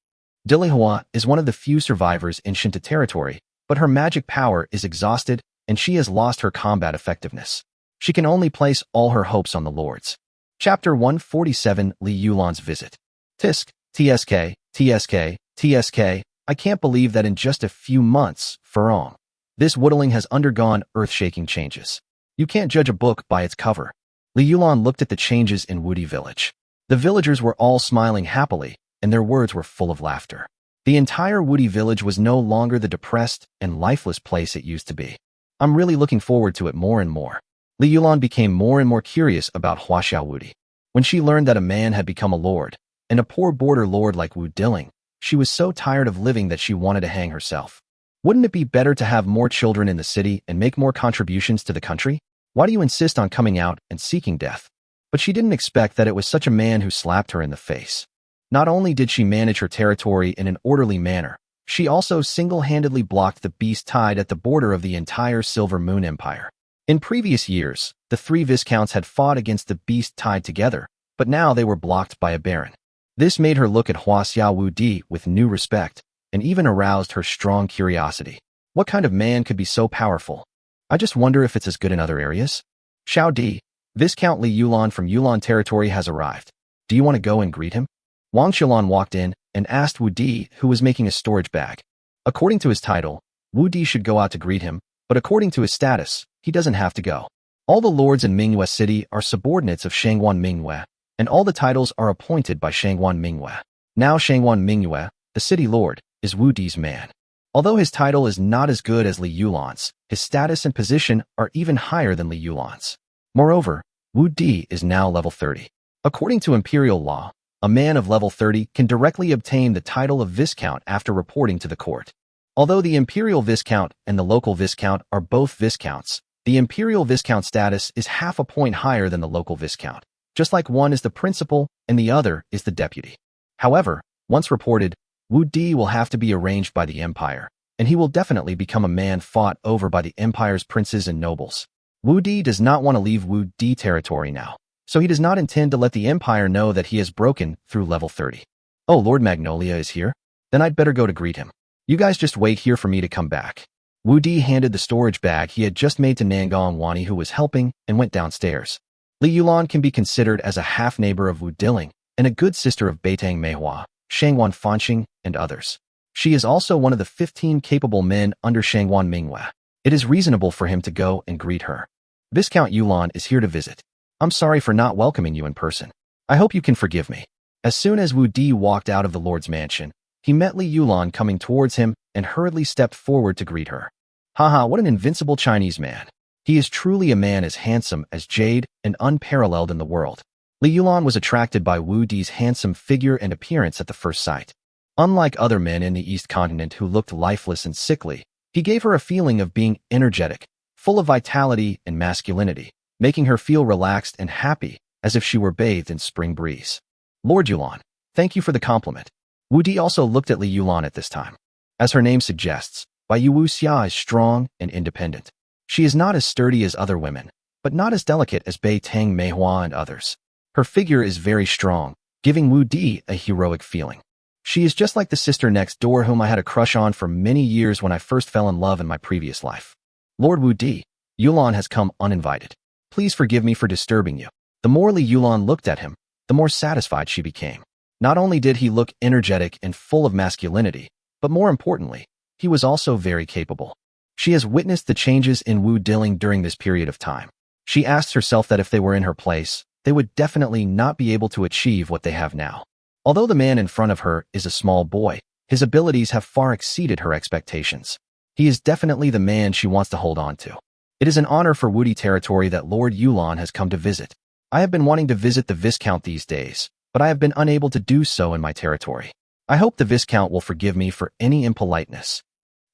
Dilihua is one of the few survivors in Shinto territory, but her magic power is exhausted and she has lost her combat effectiveness. She can only place all her hopes on the lords. Chapter 147, Li Yulan's Visit. Tisk, TSK, TSK, TSK, I can't believe that in just a few months, Farong. This woodling has undergone earth-shaking changes. You can't judge a book by its cover. Li Yulan looked at the changes in Woody Village. The villagers were all smiling happily, and their words were full of laughter. The entire Woody Village was no longer the depressed and lifeless place it used to be. I'm really looking forward to it more and more. Li Yulan became more and more curious about Huaxiao Woody. When she learned that a man had become a lord, and a poor border lord like Wu Dilling, she was so tired of living that she wanted to hang herself. Wouldn't it be better to have more children in the city and make more contributions to the country? Why do you insist on coming out and seeking death? But she didn't expect that it was such a man who slapped her in the face. Not only did she manage her territory in an orderly manner, she also single-handedly blocked the beast tide at the border of the entire Silver Moon Empire. In previous years, the three viscounts had fought against the beast tide together, but now they were blocked by a baron. This made her look at Huaxiao Wu Di with new respect, and even aroused her strong curiosity. What kind of man could be so powerful? I just wonder if it's as good in other areas. Xiao Di, Viscount Li Yulan from Yulan territory has arrived. Do you want to go and greet him? Wang Xilan walked in and asked Wu Di, who was making a storage bag. According to his title, Wu Di should go out to greet him, but according to his status, he doesn't have to go. All the lords in Minghua City are subordinates of Shangwan Minghua, and all the titles are appointed by Shangwan Minghua. Now Shangwan Minghua, the city lord, is Wu Di's man. Although his title is not as good as Li Yulan's, his status and position are even higher than Li Yulan's. Moreover, Wu Di is now level 30. According to imperial law, a man of level 30 can directly obtain the title of Viscount after reporting to the court. Although the Imperial Viscount and the local Viscount are both Viscounts, the Imperial Viscount status is half a point higher than the local Viscount, just like one is the principal and the other is the deputy. However, once reported, Wu Di will have to be arranged by the Empire, and he will definitely become a man fought over by the Empire's princes and nobles. Wu Di does not want to leave Wu Di territory now, so he does not intend to let the Empire know that he has broken through level 30. Oh, Lord Magnolia is here? Then I'd better go to greet him. You guys just wait here for me to come back. Wu Di handed the storage bag he had just made to Nangong Wani, who was helping, and went downstairs. Li Yulan can be considered as a half-neighbor of Wu Dilling and a good sister of Beitang Manhwa, Shangwan Fanqing, and others. She is also one of the 15 capable men under Shangwan Minghua. It is reasonable for him to go and greet her. Viscount Yulan is here to visit. I'm sorry for not welcoming you in person. I hope you can forgive me. As soon as Wu Di walked out of the Lord's mansion, he met Li Yulan coming towards him and hurriedly stepped forward to greet her. Haha, what an invincible Chinese man. He is truly a man as handsome as jade and unparalleled in the world. Li Yulan was attracted by Wu Di's handsome figure and appearance at the first sight. Unlike other men in the East Continent who looked lifeless and sickly, he gave her a feeling of being energetic, full of vitality and masculinity, making her feel relaxed and happy, as if she were bathed in spring breeze. Lord Yulan, thank you for the compliment. Wu Di also looked at Li Yulan at this time. As her name suggests, Bai Yu Xia is strong and independent. She is not as sturdy as other women, but not as delicate as Bei Tang Meihua and others. Her figure is very strong, giving Wu Di a heroic feeling. She is just like the sister next door whom I had a crush on for many years when I first fell in love in my previous life. Lord Wu Di, Yulan has come uninvited. Please forgive me for disturbing you. The more Li Yulan looked at him, the more satisfied she became. Not only did he look energetic and full of masculinity, but more importantly, he was also very capable. She has witnessed the changes in Wu Diling during this period of time. She asks herself that if they were in her place, they would definitely not be able to achieve what they have now. Although the man in front of her is a small boy, his abilities have far exceeded her expectations. He is definitely the man she wants to hold on to. It is an honor for Wudi territory that Lord Yulan has come to visit. I have been wanting to visit the Viscount these days, but I have been unable to do so in my territory. I hope the Viscount will forgive me for any impoliteness.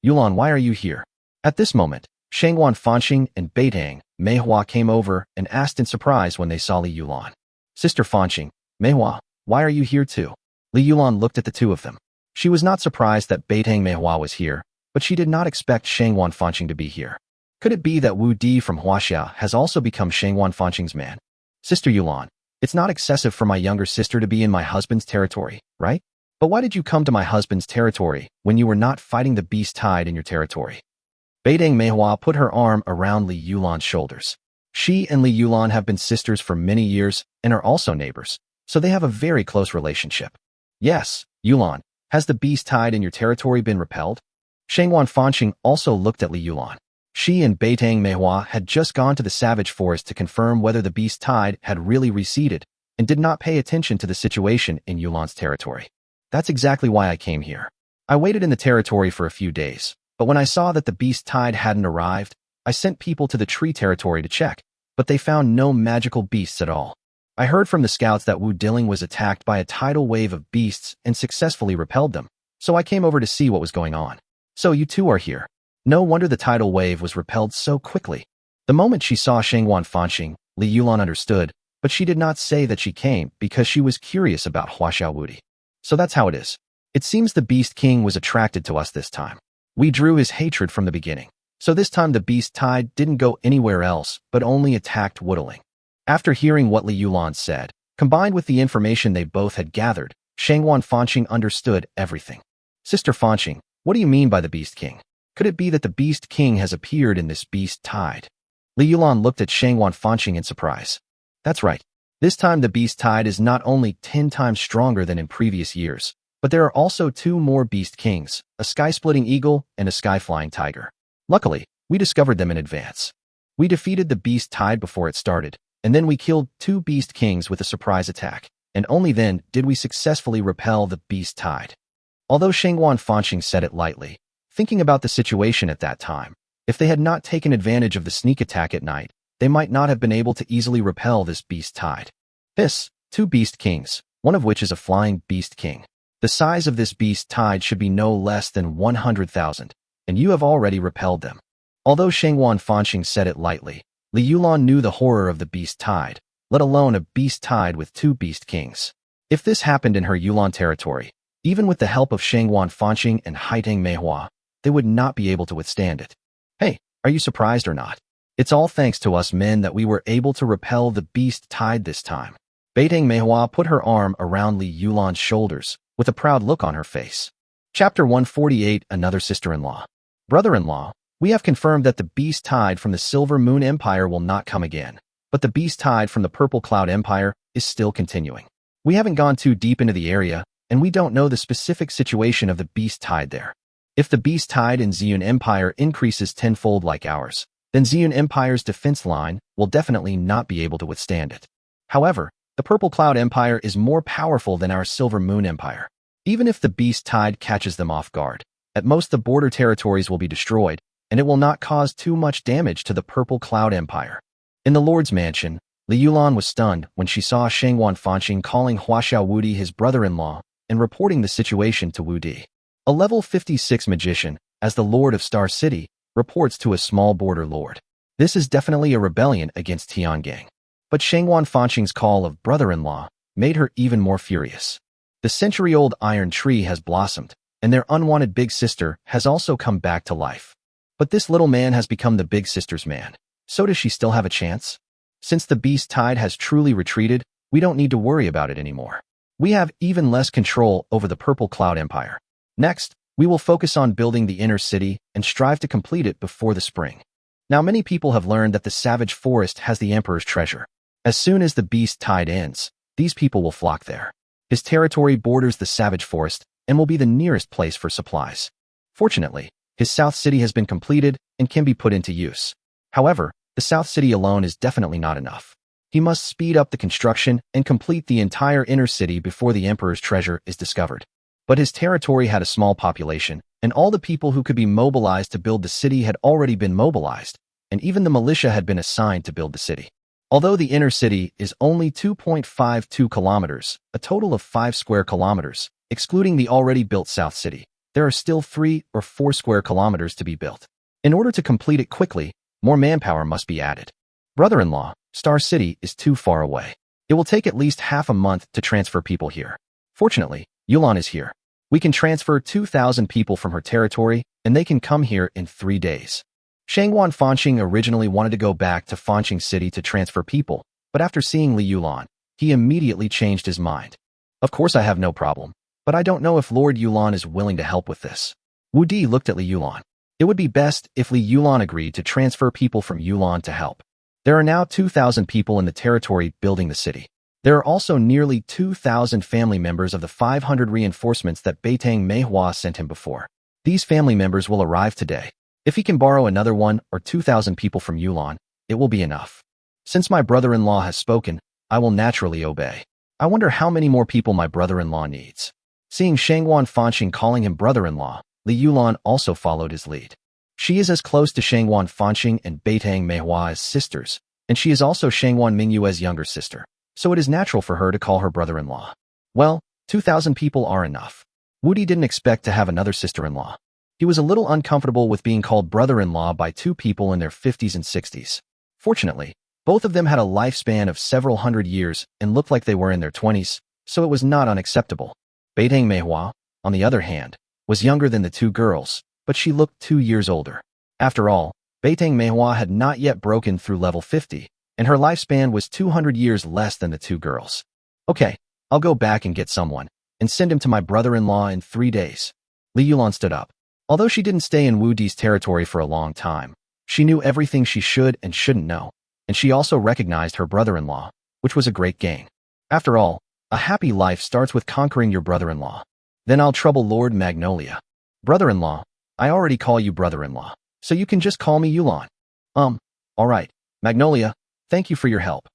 Yulan, why are you here? At this moment, Shangwan Fanxing and Beitang, Manhwa came over and asked in surprise when they saw Li Yulan. Sister Fanxing, Manhwa, why are you here too? Li Yulan looked at the two of them. She was not surprised that Beitang Manhwa was here, but she did not expect Shangwan Fanxing to be here. Could it be that Wu Di from Huaxia has also become Shangwan Fanxing's man? Sister Yulan, it's not excessive for my younger sister to be in my husband's territory, right? But why did you come to my husband's territory when you were not fighting the beast tide in your territory? Beidang Manhwa put her arm around Li Yulan's shoulders. She and Li Yulan have been sisters for many years and are also neighbors, so they have a very close relationship. Yes, Yulan, has the beast tide in your territory been repelled? Shangwan Fanxing also looked at Li Yulan. She and Beitang Manhwa had just gone to the savage forest to confirm whether the beast tide had really receded and did not pay attention to the situation in Yulan's territory. That's exactly why I came here. I waited in the territory for a few days, but when I saw that the beast tide hadn't arrived, I sent people to the tree territory to check, but they found no magical beasts at all. I heard from the scouts that Wu Diling was attacked by a tidal wave of beasts and successfully repelled them, so I came over to see what was going on. So you two are here. No wonder the tidal wave was repelled so quickly. The moment she saw Shangwan Fanxing, Li Yulan understood, but she did not say that she came because she was curious about Huaxiao Wudi. So that's how it is. It seems the Beast King was attracted to us this time. We drew his hatred from the beginning. So this time the Beast Tide didn't go anywhere else, but only attacked Wudiling. After hearing what Li Yulan said, combined with the information they both had gathered, Shangwan Fanxing understood everything. Sister Fanxing, what do you mean by the Beast King? Could it be that the Beast King has appeared in this Beast Tide? Li Yulan looked at Shangwan Fanxing in surprise. That's right. This time the Beast Tide is not only 10 times stronger than in previous years, but there are also 2 more Beast Kings, a sky-splitting eagle and a sky-flying tiger. Luckily, we discovered them in advance. We defeated the Beast Tide before it started, and then we killed 2 Beast Kings with a surprise attack, and only then did we successfully repel the Beast Tide. Although Shangwan Fanxing said it lightly, thinking about the situation at that time, if they had not taken advantage of the sneak attack at night, they might not have been able to easily repel this Beast Tide. 2 Beast Kings, one of which is a flying Beast King. The size of this Beast Tide should be no less than 100,000, and you have already repelled them. Although Shangwan Fanxing said it lightly, Li Yulan knew the horror of the Beast Tide, let alone a Beast Tide with 2 Beast Kings. If this happened in her Yulan territory, even with the help of Shangwan Fanxing and Haitang Manhwa, they would not be able to withstand it. Hey, are you surprised or not? It's all thanks to us men that we were able to repel the Beast Tide this time. Beitang Manhwa put her arm around Li Yulan's shoulders, with a proud look on her face. Chapter 148, Another Sister-in-Law. Brother-in-law, we have confirmed that the Beast Tide from the Silver Moon Empire will not come again, but the Beast Tide from the Purple Cloud Empire is still continuing. We haven't gone too deep into the area, and we don't know the specific situation of the Beast Tide there. If the Beast Tide in Ziyun Empire increases tenfold like ours, then Ziyun Empire's defense line will definitely not be able to withstand it. However, the Purple Cloud Empire is more powerful than our Silver Moon Empire. Even if the Beast Tide catches them off guard, at most the border territories will be destroyed, and it will not cause too much damage to the Purple Cloud Empire. In the Lord's mansion, Li Yulan was stunned when she saw Shangwan Fanxing calling Huaxiao Wudi his brother-in-law and reporting the situation to Wu Di. A level 56 magician, as the Lord of Star City, reports to a small border lord. This is definitely a rebellion against Tiangang. But Shangwan Fanxing's call of brother-in-law made her even more furious. The century-old iron tree has blossomed, and their unwanted big sister has also come back to life. But this little man has become the big sister's man. So does she still have a chance? Since the Beast Tide has truly retreated, we don't need to worry about it anymore. We have even less control over the Purple Cloud Empire. Next, we will focus on building the inner city and strive to complete it before the spring. Now many people have learned that the Savage Forest has the Emperor's treasure. As soon as the Beast Tide ends, these people will flock there. His territory borders the Savage Forest and will be the nearest place for supplies. Fortunately, his South City has been completed and can be put into use. However, the South City alone is definitely not enough. He must speed up the construction and complete the entire inner city before the Emperor's treasure is discovered. But his territory had a small population, and all the people who could be mobilized to build the city had already been mobilized, and even the militia had been assigned to build the city. Although the inner city is only 2.52 kilometers, a total of 5 square kilometers, excluding the already built South City, there are still 3 or 4 square kilometers to be built. In order to complete it quickly, more manpower must be added. Brother-in-law, Star City is too far away. It will take at least half a month to transfer people here. Fortunately, Yulan is here. We can transfer 2,000 people from her territory, and they can come here in 3 days. Shangwan Fanqing originally wanted to go back to Fanqing City to transfer people, but after seeing Li Yulan, he immediately changed his mind. Of course I have no problem, but I don't know if Lord Yulan is willing to help with this. Wu Di looked at Li Yulan. It would be best if Li Yulan agreed to transfer people from Yulan to help. There are now 2,000 people in the territory building the city. There are also nearly 2,000 family members of the 500 reinforcements that Beitang Manhwa sent him before. These family members will arrive today. If he can borrow another 1 or 2,000 people from Yulan, it will be enough. Since my brother-in-law has spoken, I will naturally obey. I wonder how many more people my brother-in-law needs. Seeing Shangwan Fanqing calling him brother-in-law, Li Yulan also followed his lead. She is as close to Shangwan Fanqing and Beitang Manhwa as sisters, and she is also Shangwan Mingyue's younger sister, so it is natural for her to call her brother-in-law. Well, 2,000 people are enough. Wu Di didn't expect to have another sister-in-law. He was a little uncomfortable with being called brother-in-law by 2 people in their 50s and 60s. Fortunately, both of them had a lifespan of several hundred years and looked like they were in their 20s, so it was not unacceptable. Beitang Manhwa, on the other hand, was younger than the 2 girls, but she looked 2 years older. After all, Beitang Manhwa had not yet broken through level 50, and her lifespan was 200 years less than the 2 girls. Okay, I'll go back and get someone, and send him to my brother-in-law in 3 days. Li Yulan stood up. Although she didn't stay in Wu Di's territory for a long time, she knew everything she should and shouldn't know, and she also recognized her brother-in-law, which was a great gain. After all, a happy life starts with conquering your brother-in-law. Then I'll trouble Lord Magnolia. Brother-in-law, I already call you brother-in-law, so you can just call me Yulan. Alright, Magnolia, thank you for your help.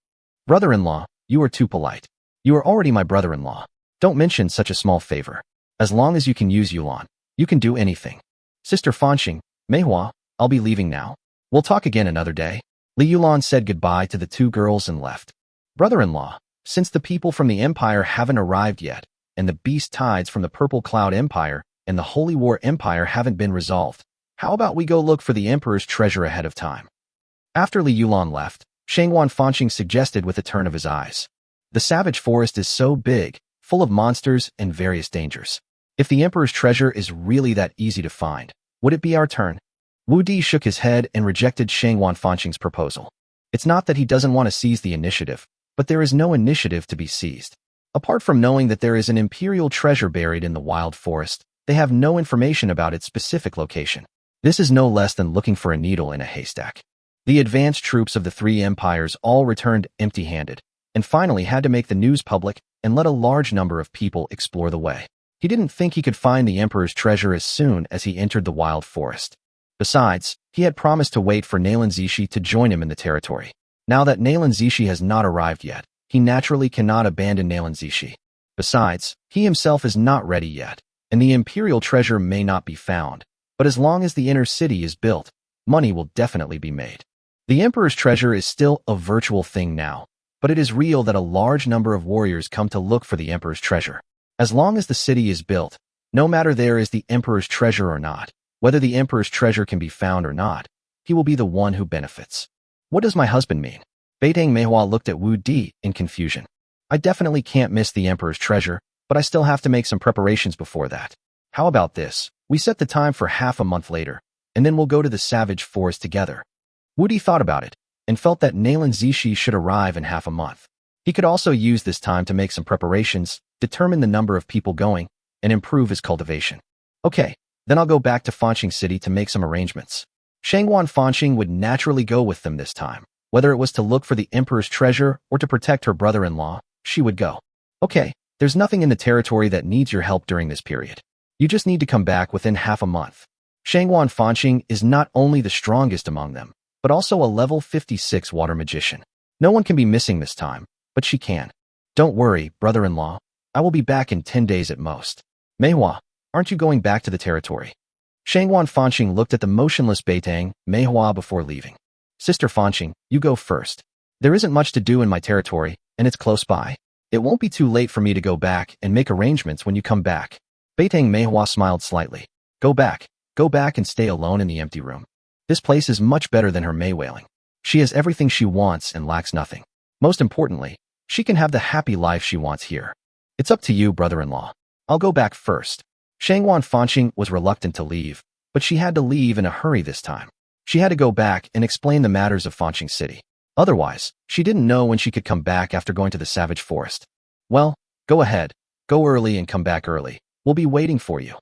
Brother-in-law, you are too polite. You are already my brother-in-law. Don't mention such a small favor. As long as you can use Yulan, you can do anything. Sister Fanqing, Manhwa, I'll be leaving now. We'll talk again another day. Li Yulan said goodbye to the 2 girls and left. Brother-in-law, since the people from the Empire haven't arrived yet, and the beast tides from the Purple Cloud Empire and the Holy War Empire haven't been resolved, how about we go look for the Emperor's treasure ahead of time? After Li Yulan left, Shangwan Fanqing suggested with a turn of his eyes. The Savage Forest is so big, full of monsters and various dangers. If the Emperor's treasure is really that easy to find, would it be our turn? Wu Di shook his head and rejected Shangwan Fanqing's proposal. It's not that he doesn't want to seize the initiative, but there is no initiative to be seized. Apart from knowing that there is an imperial treasure buried in the wild forest, they have no information about its specific location. This is no less than looking for a needle in a haystack. The advanced troops of the 3 empires all returned empty-handed, and finally had to make the news public and let a large number of people explore the way. He didn't think he could find the Emperor's treasure as soon as he entered the wild forest. Besides, he had promised to wait for Nalan Zishi to join him in the territory. Now that Nalan Zishi has not arrived yet, he naturally cannot abandon Nalan Zishi. Besides, he himself is not ready yet, and the imperial treasure may not be found, but as long as the inner city is built, money will definitely be made. The Emperor's treasure is still a virtual thing now, but it is real that a large number of warriors come to look for the Emperor's treasure. As long as the city is built, no matter there is the Emperor's treasure or not, whether the Emperor's treasure can be found or not, he will be the one who benefits. What does my husband mean? Beitang Manhwa looked at Wu Di in confusion. I definitely can't miss the Emperor's treasure, but I still have to make some preparations before that. How about this? We set the time for half a month later, and then we'll go to the Savage Forest together. Wu Di thought about it, and felt that Nalan Zishi should arrive in half a month. He could also use this time to make some preparations, determine the number of people going, and improve his cultivation. Okay, then I'll go back to Fanqing City to make some arrangements. Shangguan Fanqing would naturally go with them this time. Whether it was to look for the emperor's treasure or to protect her brother-in-law, she would go. Okay, there's nothing in the territory that needs your help during this period. You just need to come back within half a month. Shangguan Fanqing is not only the strongest among them, but also a level 56 water magician. No one can be missing this time, but she can. Don't worry, brother-in-law. I will be back in 10 days at most. Manhwa, aren't you going back to the territory? Shangguan Fanqing looked at the motionless Beitang, Manhwa, before leaving. Sister Fanqing, you go first. There isn't much to do in my territory, and it's close by. It won't be too late for me to go back and make arrangements when you come back. Beitang Manhwa smiled slightly. Go back and stay alone in the empty room. This place is much better than her Maywailing. She has everything she wants and lacks nothing. Most importantly, she can have the happy life she wants here. It's up to you, brother-in-law. I'll go back first. Shangguan Fanqing was reluctant to leave, but she had to leave in a hurry this time. She had to go back and explain the matters of Fanqing City. Otherwise, she didn't know when she could come back after going to the savage forest. Well, go ahead. Go early and come back early. We'll be waiting for you.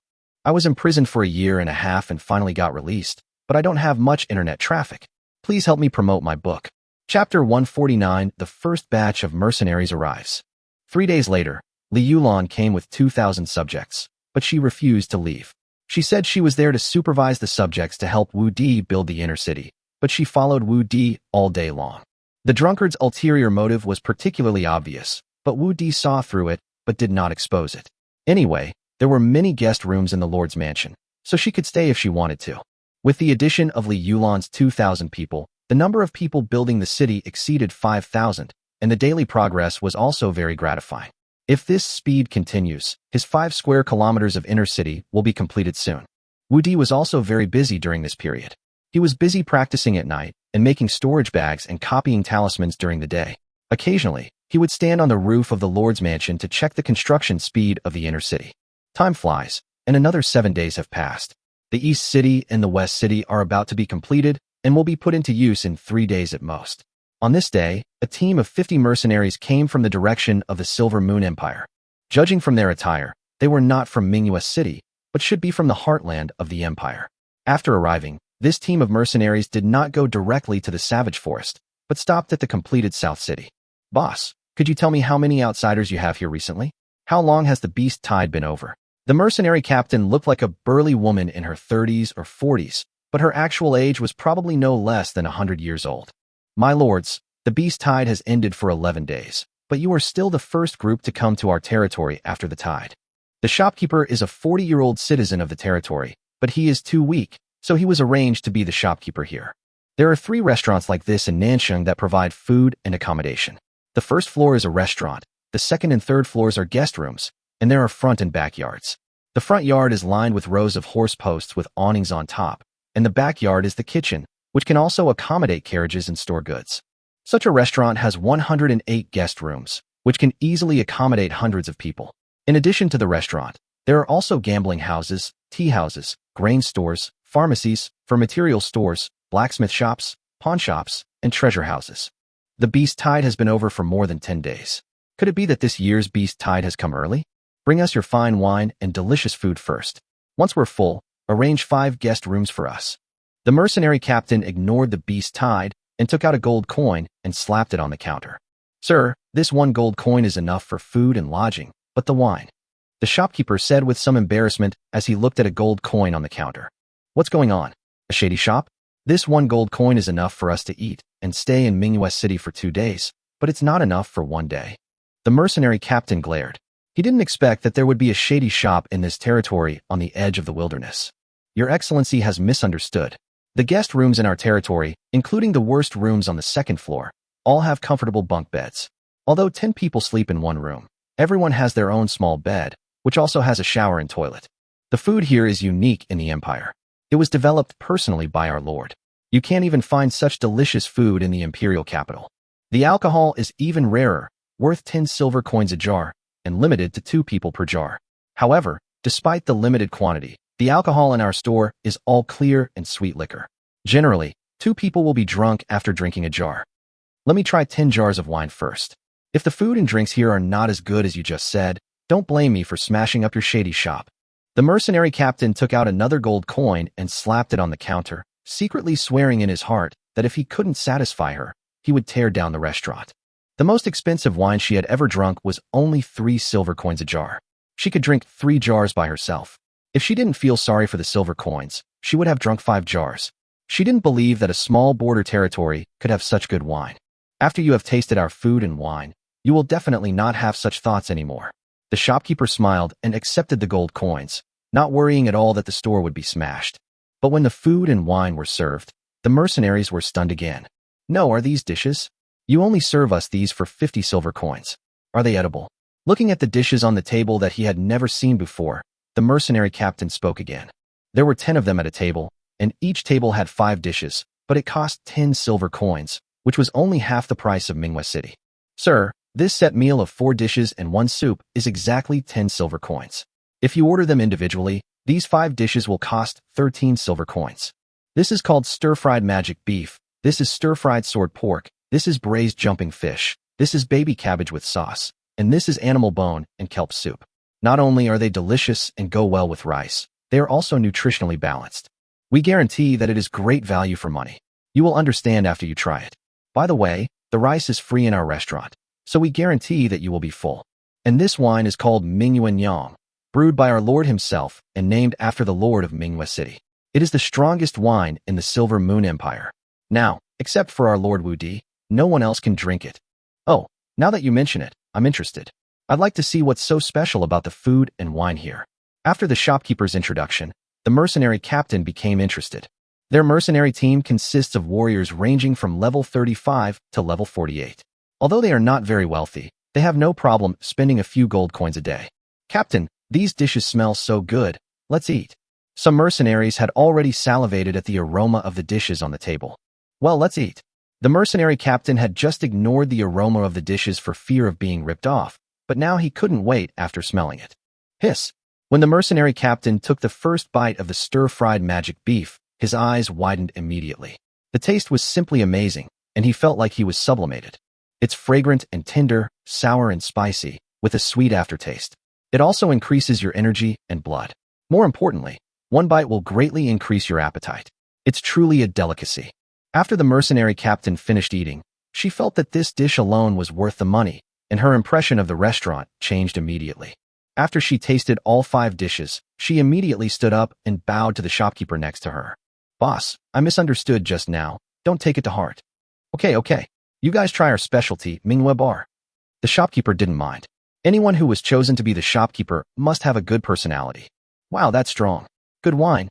I was imprisoned for a year and a half and finally got released, but I don't have much internet traffic. Please help me promote my book. Chapter 149, The first batch of mercenaries arrives. 3 days later, Li Yulan came with 2,000 subjects, but she refused to leave. She said she was there to supervise the subjects to help Wu Di build the inner city, but she followed Wu Di all day long. The drunkard's ulterior motive was particularly obvious, but Wu Di saw through it, but did not expose it. Anyway, there were many guest rooms in the Lord's mansion, so she could stay if she wanted to. With the addition of Li Yulan's 2,000 people, the number of people building the city exceeded 5,000, and the daily progress was also very gratifying. If this speed continues, his 5 square kilometers of inner city will be completed soon. Wu Di was also very busy during this period. He was busy practicing at night and making storage bags and copying talismans during the day. Occasionally, he would stand on the roof of the Lord's mansion to check the construction speed of the inner city. Time flies, and another 7 days have passed. The East City and the West City are about to be completed and will be put into use in 3 days at most. On this day, a team of 50 mercenaries came from the direction of the Silver Moon Empire. Judging from their attire, they were not from Manhwa City, but should be from the heartland of the empire. After arriving, this team of mercenaries did not go directly to the savage forest, but stopped at the completed South City. Boss, could you tell me how many outsiders you have here recently? How long has the beast tide been over? The mercenary captain looked like a burly woman in her 30s or 40s, but her actual age was probably no less than 100 years old. My lords, the beast tide has ended for 11 days, but you are still the first group to come to our territory after the tide. The shopkeeper is a 40-year-old citizen of the territory, but he is too weak, so he was arranged to be the shopkeeper here. There are 3 restaurants like this in Nansheng that provide food and accommodation. The first floor is a restaurant, the second and third floors are guest rooms, and there are front and backyards. The front yard is lined with rows of horse posts with awnings on top, and the backyard is the kitchen, which can also accommodate carriages and store goods. Such a restaurant has 108 guest rooms, which can easily accommodate hundreds of people. In addition to the restaurant, there are also gambling houses, tea houses, grain stores, pharmacies, for material stores, blacksmith shops, pawn shops, and treasure houses. The beast tide has been over for more than 10 days. Could it be that this year's beast tide has come early? Bring us your fine wine and delicious food first. Once we're full, arrange 5 guest rooms for us. The mercenary captain ignored the beast tide and took out a gold coin and slapped it on the counter. Sir, this 1 gold coin is enough for food and lodging, but the wine. The shopkeeper said with some embarrassment as he looked at a gold coin on the counter. What's going on? A shady shop? This 1 gold coin is enough for us to eat and stay in Manhwa City for 2 days, but it's not enough for 1 day. The mercenary captain glared. He didn't expect that there would be a shady shop in this territory on the edge of the wilderness. Your Excellency has misunderstood. The guest rooms in our territory, including the worst rooms on the 2nd floor, all have comfortable bunk beds. Although 10 people sleep in 1 room, everyone has their own small bed, which also has a shower and toilet. The food here is unique in the empire. It was developed personally by our lord. You can't even find such delicious food in the imperial capital. The alcohol is even rarer, worth 10 silver coins a jar, and limited to 2 people per jar. However, despite the limited quantity, the alcohol in our store is all clear and sweet liquor. Generally, 2 people will be drunk after drinking a jar. Let me try 10 jars of wine first. If the food and drinks here are not as good as you just said, Don't blame me for smashing up your shady shop. The mercenary captain took out another gold coin and slapped it on the counter, secretly swearing in his heart that if he couldn't satisfy her, he would tear down the restaurant. The most expensive wine she had ever drunk was only 3 silver coins a jar. She could drink 3 jars by herself. If she didn't feel sorry for the silver coins, she would have drunk 5 jars. She didn't believe that a small border territory could have such good wine. After you have tasted our food and wine, you will definitely not have such thoughts anymore. The shopkeeper smiled and accepted the gold coins, not worrying at all that the store would be smashed. But when the food and wine were served, the mercenaries were stunned again. No, are these dishes? You only serve us these for 50 silver coins. Are they edible? Looking at the dishes on the table that he had never seen before, the mercenary captain spoke again. There were 10 of them at a table, and each table had 5 dishes, but it cost 10 silver coins, which was only half the price of Manhwa City. Sir, this set meal of 4 dishes and 1 soup is exactly 10 silver coins. If you order them individually, these 5 dishes will cost 13 silver coins. This is called stir-fried magic beef. This is stir-fried sword pork. This is braised jumping fish. This is baby cabbage with sauce. And this is animal bone and kelp soup. Not only are they delicious and go well with rice, they are also nutritionally balanced. We guarantee that it is great value for money. You will understand after you try it. By the way, the rice is free in our restaurant, so we guarantee that you will be full. And this wine is called Manhwa Nyang, brewed by our Lord himself and named after the Lord of Manhwa City. It is the strongest wine in the Silver Moon Empire. Now, except for our Lord Wudi, no one else can drink it. Oh, now that you mention it, I'm interested. I'd like to see what's so special about the food and wine here. After the shopkeeper's introduction, the mercenary captain became interested. Their mercenary team consists of warriors ranging from level 35 to level 48. Although they are not very wealthy, they have no problem spending a few gold coins a day. Captain, these dishes smell so good. Let's eat. Some mercenaries had already salivated at the aroma of the dishes on the table. Well, let's eat. The mercenary captain had just ignored the aroma of the dishes for fear of being ripped off, but now he couldn't wait after smelling it. Hiss! When the mercenary captain took the first bite of the stir-fried magic beef, his eyes widened immediately. The taste was simply amazing, and he felt like he was sublimated. It's fragrant and tender, sour and spicy, with a sweet aftertaste. It also increases your energy and blood. More importantly, one bite will greatly increase your appetite. It's truly a delicacy. After the mercenary captain finished eating, she felt that this dish alone was worth the money, and her impression of the restaurant changed immediately. After she tasted all 5 dishes, she immediately stood up and bowed to the shopkeeper next to her. Boss, I misunderstood just now. Don't take it to heart. Okay. You guys try our specialty, Manhwa Bar. The shopkeeper didn't mind. Anyone who was chosen to be the shopkeeper must have a good personality. Wow, that's strong. Good wine.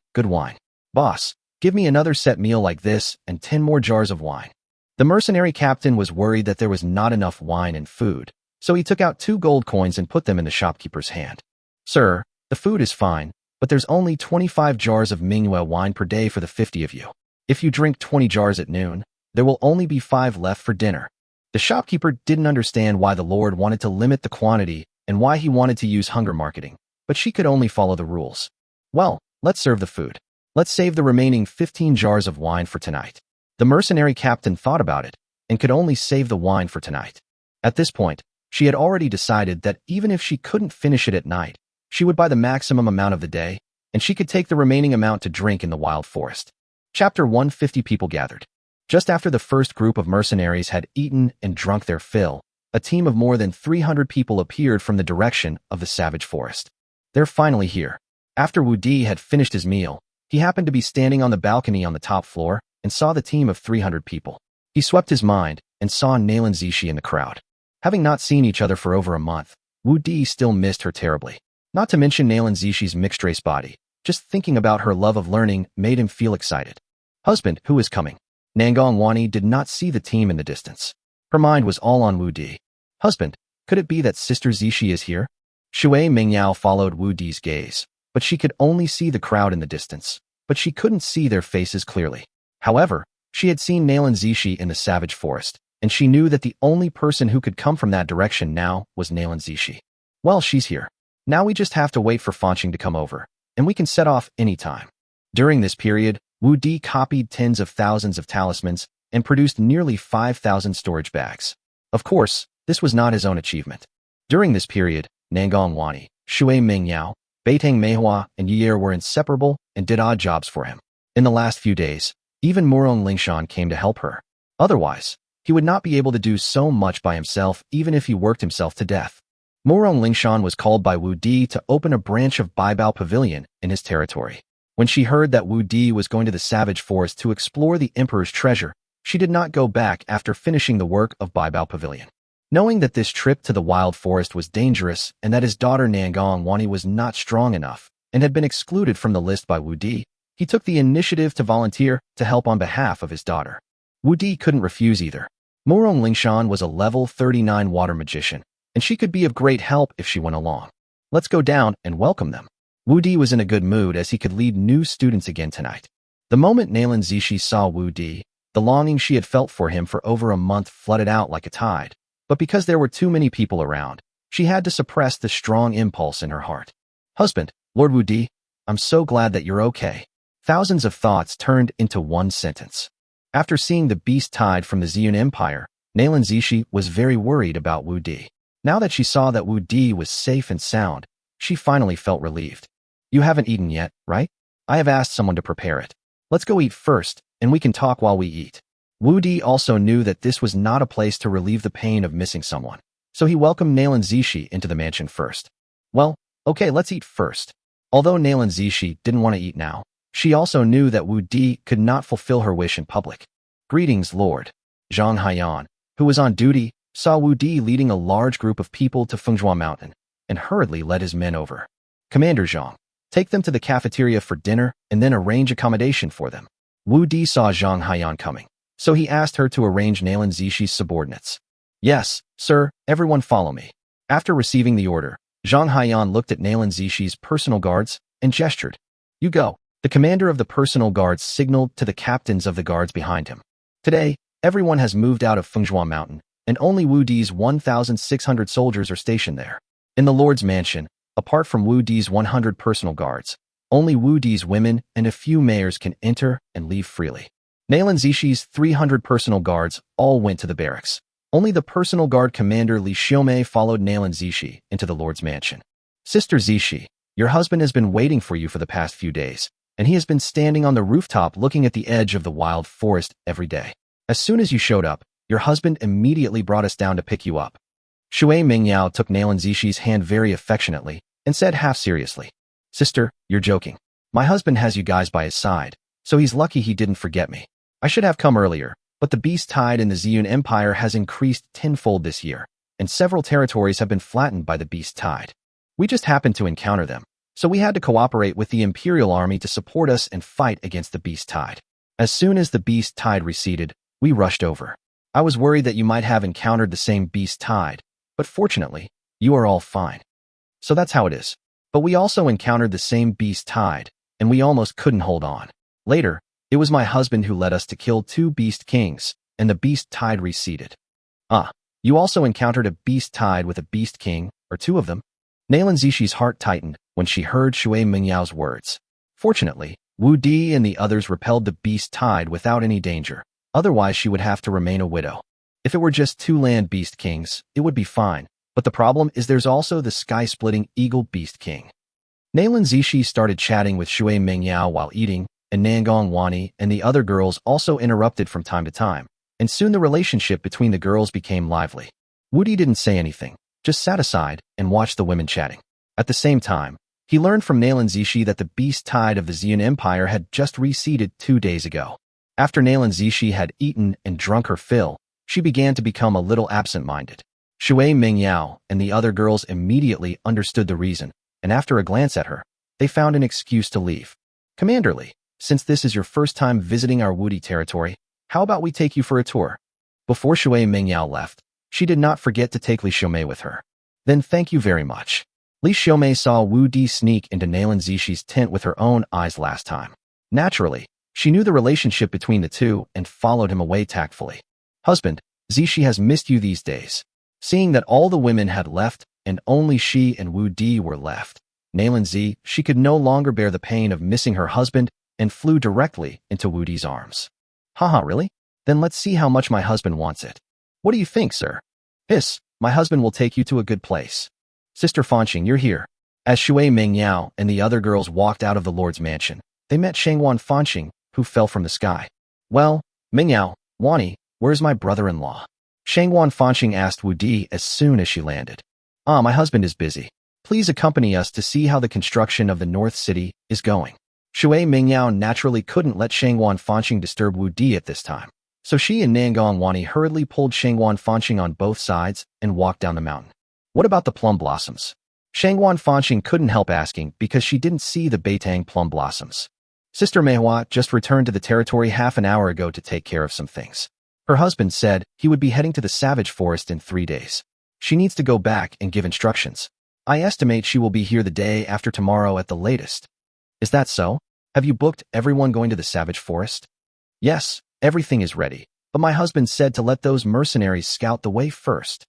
Boss, give me another set meal like this and 10 more jars of wine. The mercenary captain was worried that there was not enough wine and food, so he took out 2 gold coins and put them in the shopkeeper's hand. Sir, the food is fine, but there's only 25 jars of Manhwa wine per day for the 50 of you. If you drink 20 jars at noon, there will only be 5 left for dinner. The shopkeeper didn't understand why the Lord wanted to limit the quantity and why he wanted to use hunger marketing, but she could only follow the rules. Well, let's serve the food. Let's save the remaining 15 jars of wine for tonight. The mercenary captain thought about it and could only save the wine for tonight. At this point, she had already decided that even if she couldn't finish it at night, she would buy the maximum amount of the day, and she could take the remaining amount to drink in the wild forest. Chapter 150 People gathered. Just after the first group of mercenaries had eaten and drunk their fill, a team of more than 300 people appeared from the direction of the savage forest. They're finally here. After Wudi had finished his meal, he happened to be standing on the balcony on the top floor and saw the team of 300 people. He swept his mind and saw Nalan Zishi in the crowd. Having not seen each other for over a month, Wudi still missed her terribly. Not to mention Nalan Zishi's mixed-race body. Just thinking about her love of learning made him feel excited. Husband, who is coming? Nangong Wani did not see the team in the distance. Her mind was all on Wudi. Husband, could it be that Sister Zishi is here? Shui Mingyao followed Wudi's gaze, but she could only see the crowd in the distance, but she couldn't see their faces clearly. However, she had seen Nalan Zishi in the savage forest, and she knew that the only person who could come from that direction now was Nalan Zishi. Well, she's here. Now we just have to wait for Fanching to come over, and we can set off any time. During this period, Wudi copied tens of thousands of talismans and produced nearly 5,000 storage bags. Of course, this was not his own achievement. During this period, Nangong Wani, Shui Mingyao, Beitang Manhwa, and Yier were inseparable and did odd jobs for him. In the last few days, even Murong Lingshan came to help her. Otherwise, he would not be able to do so much by himself even if he worked himself to death. Murong Lingshan was called by Wu Di to open a branch of Baibao Pavilion in his territory. When she heard that Wu Di was going to the savage forest to explore the emperor's treasure, she did not go back after finishing the work of Baibao Pavilion. Knowing that this trip to the wild forest was dangerous and that his daughter Nangong Wani was not strong enough and had been excluded from the list by Wu Di, he took the initiative to volunteer to help on behalf of his daughter. Wu Di couldn't refuse either. Murong Lingshan was a level 39 water magician, and she could be of great help if she went along. Let's go down and welcome them. Wu Di was in a good mood as he could lead new students again tonight. The moment Nalan Zishi saw Wu Di, the longing she had felt for him for over a month flooded out like a tide. But because there were too many people around, she had to suppress the strong impulse in her heart. Husband, Lord Wu Di, I'm so glad that you're okay. Thousands of thoughts turned into one sentence. After seeing the beast tide from the Ziyun Empire, Nalan Zishi was very worried about Wu Di. Now that she saw that Wu Di was safe and sound, she finally felt relieved. You haven't eaten yet, right? I have asked someone to prepare it. Let's go eat first, and we can talk while we eat. Wu Di also knew that this was not a place to relieve the pain of missing someone, so he welcomed Nalan Zishi into the mansion first. Well, okay, let's eat first. Although Nalan Zishi didn't want to eat now, she also knew that Wu Di could not fulfill her wish in public. Greetings, Lord. Zhang Haiyan, who was on duty, saw Wu Di leading a large group of people to Fengzhua Mountain and hurriedly led his men over. Commander Zhang, take them to the cafeteria for dinner and then arrange accommodation for them. Wu Di saw Zhang Haiyan coming, so he asked her to arrange Nalan Zishi's subordinates. Yes, sir, everyone follow me. After receiving the order, Zhang Haiyan looked at Nalan Zishi's personal guards and gestured. You go. The commander of the personal guards signaled to the captains of the guards behind him. Today, everyone has moved out of Fengzhua Mountain, and only Wu Di's 1,600 soldiers are stationed there. In the Lord's mansion, apart from Wu Di's 100 personal guards, only Wu Di's women and a few mayors can enter and leave freely. Nalan Zishi's 300 personal guards all went to the barracks. Only the personal guard commander Li Xiaomei followed Nalan Zishi into the Lord's mansion. Sister Zishi, your husband has been waiting for you for the past few days, and he has been standing on the rooftop looking at the edge of the wild forest every day. As soon as you showed up, your husband immediately brought us down to pick you up. Shui Mingyao took Nalan Zishi's hand very affectionately and said half seriously, Sister, you're joking. My husband has you guys by his side, so he's lucky he didn't forget me. I should have come earlier, but the beast tide in the Ziyun Empire has increased tenfold this year, and several territories have been flattened by the beast tide. We just happened to encounter them, so we had to cooperate with the Imperial Army to support us and fight against the beast tide. As soon as the beast tide receded, we rushed over. I was worried that you might have encountered the same beast tide, but fortunately, you are all fine. So that's how it is. But we also encountered the same beast tide, and we almost couldn't hold on. Later, it was my husband who led us to kill 2 beast kings, and the beast tide receded. You also encountered a beast tide with a beast king, or 2 of them? Nalan Zishi's heart tightened when she heard Shui Mingyao's words. Fortunately, Wu Di and the others repelled the beast tide without any danger, otherwise she would have to remain a widow. If it were just 2 land beast kings, it would be fine, but the problem is there's also the sky-splitting eagle beast king. Nalan Zishi started chatting with Shui Mingyao while eating, and Nangong Wani and the other girls also interrupted from time to time, and soon the relationship between the girls became lively. Wu Di didn't say anything, just sat aside and watched the women chatting. At the same time, he learned from Nalan Zishi that the beast tide of the Ziyun Empire had just receded 2 days ago. After Nalan Zishi had eaten and drunk her fill, she began to become a little absent-minded. Shui Mingyao and the other girls immediately understood the reason, and after a glance at her, they found an excuse to leave. Commander Li, since this is your first time visiting our Wu Di territory, how about we take you for a tour? Before Shui Mingyao left, she did not forget to take Li Xiaomei with her. Then thank you very much. Li Xiaomei saw Wu Di sneak into Nalan Zishi's tent with her own eyes last time. Naturally, she knew the relationship between the two and followed him away tactfully. Husband, Zishi has missed you these days. Seeing that all the women had left and only she and Wu Di were left, Nalan Zishi could no longer bear the pain of missing her husband and flew directly into Wu Di's arms. Haha, really? Then let's see how much my husband wants it. What do you think, sir? My husband will take you to a good place. Sister Fanqing, you're here. As Shui Mingyao and the other girls walked out of the Lord's mansion, they met Shangwan Fanqing, who fell from the sky. Well, Mingyao, Wani, where's my brother-in-law? Shangwan Fanqing asked Wu Di as soon as she landed. My husband is busy. Please accompany us to see how the construction of the North City is going. Shui Mingyao naturally couldn't let Shangwan Fanqing disturb Wu Di at this time, so she and Nangong Wani hurriedly pulled Shangwan Fanqing on both sides and walked down the mountain. What about the plum blossoms? Shangwan Fanqing couldn't help asking because she didn't see the Beitang plum blossoms. Sister Manhwa just returned to the territory half an hour ago to take care of some things. Her husband said he would be heading to the savage forest in 3 days. She needs to go back and give instructions. I estimate she will be here the day after tomorrow at the latest. Is that so? Have you booked everyone going to the savage forest? Yes, everything is ready, but my husband said to let those mercenaries scout the way first.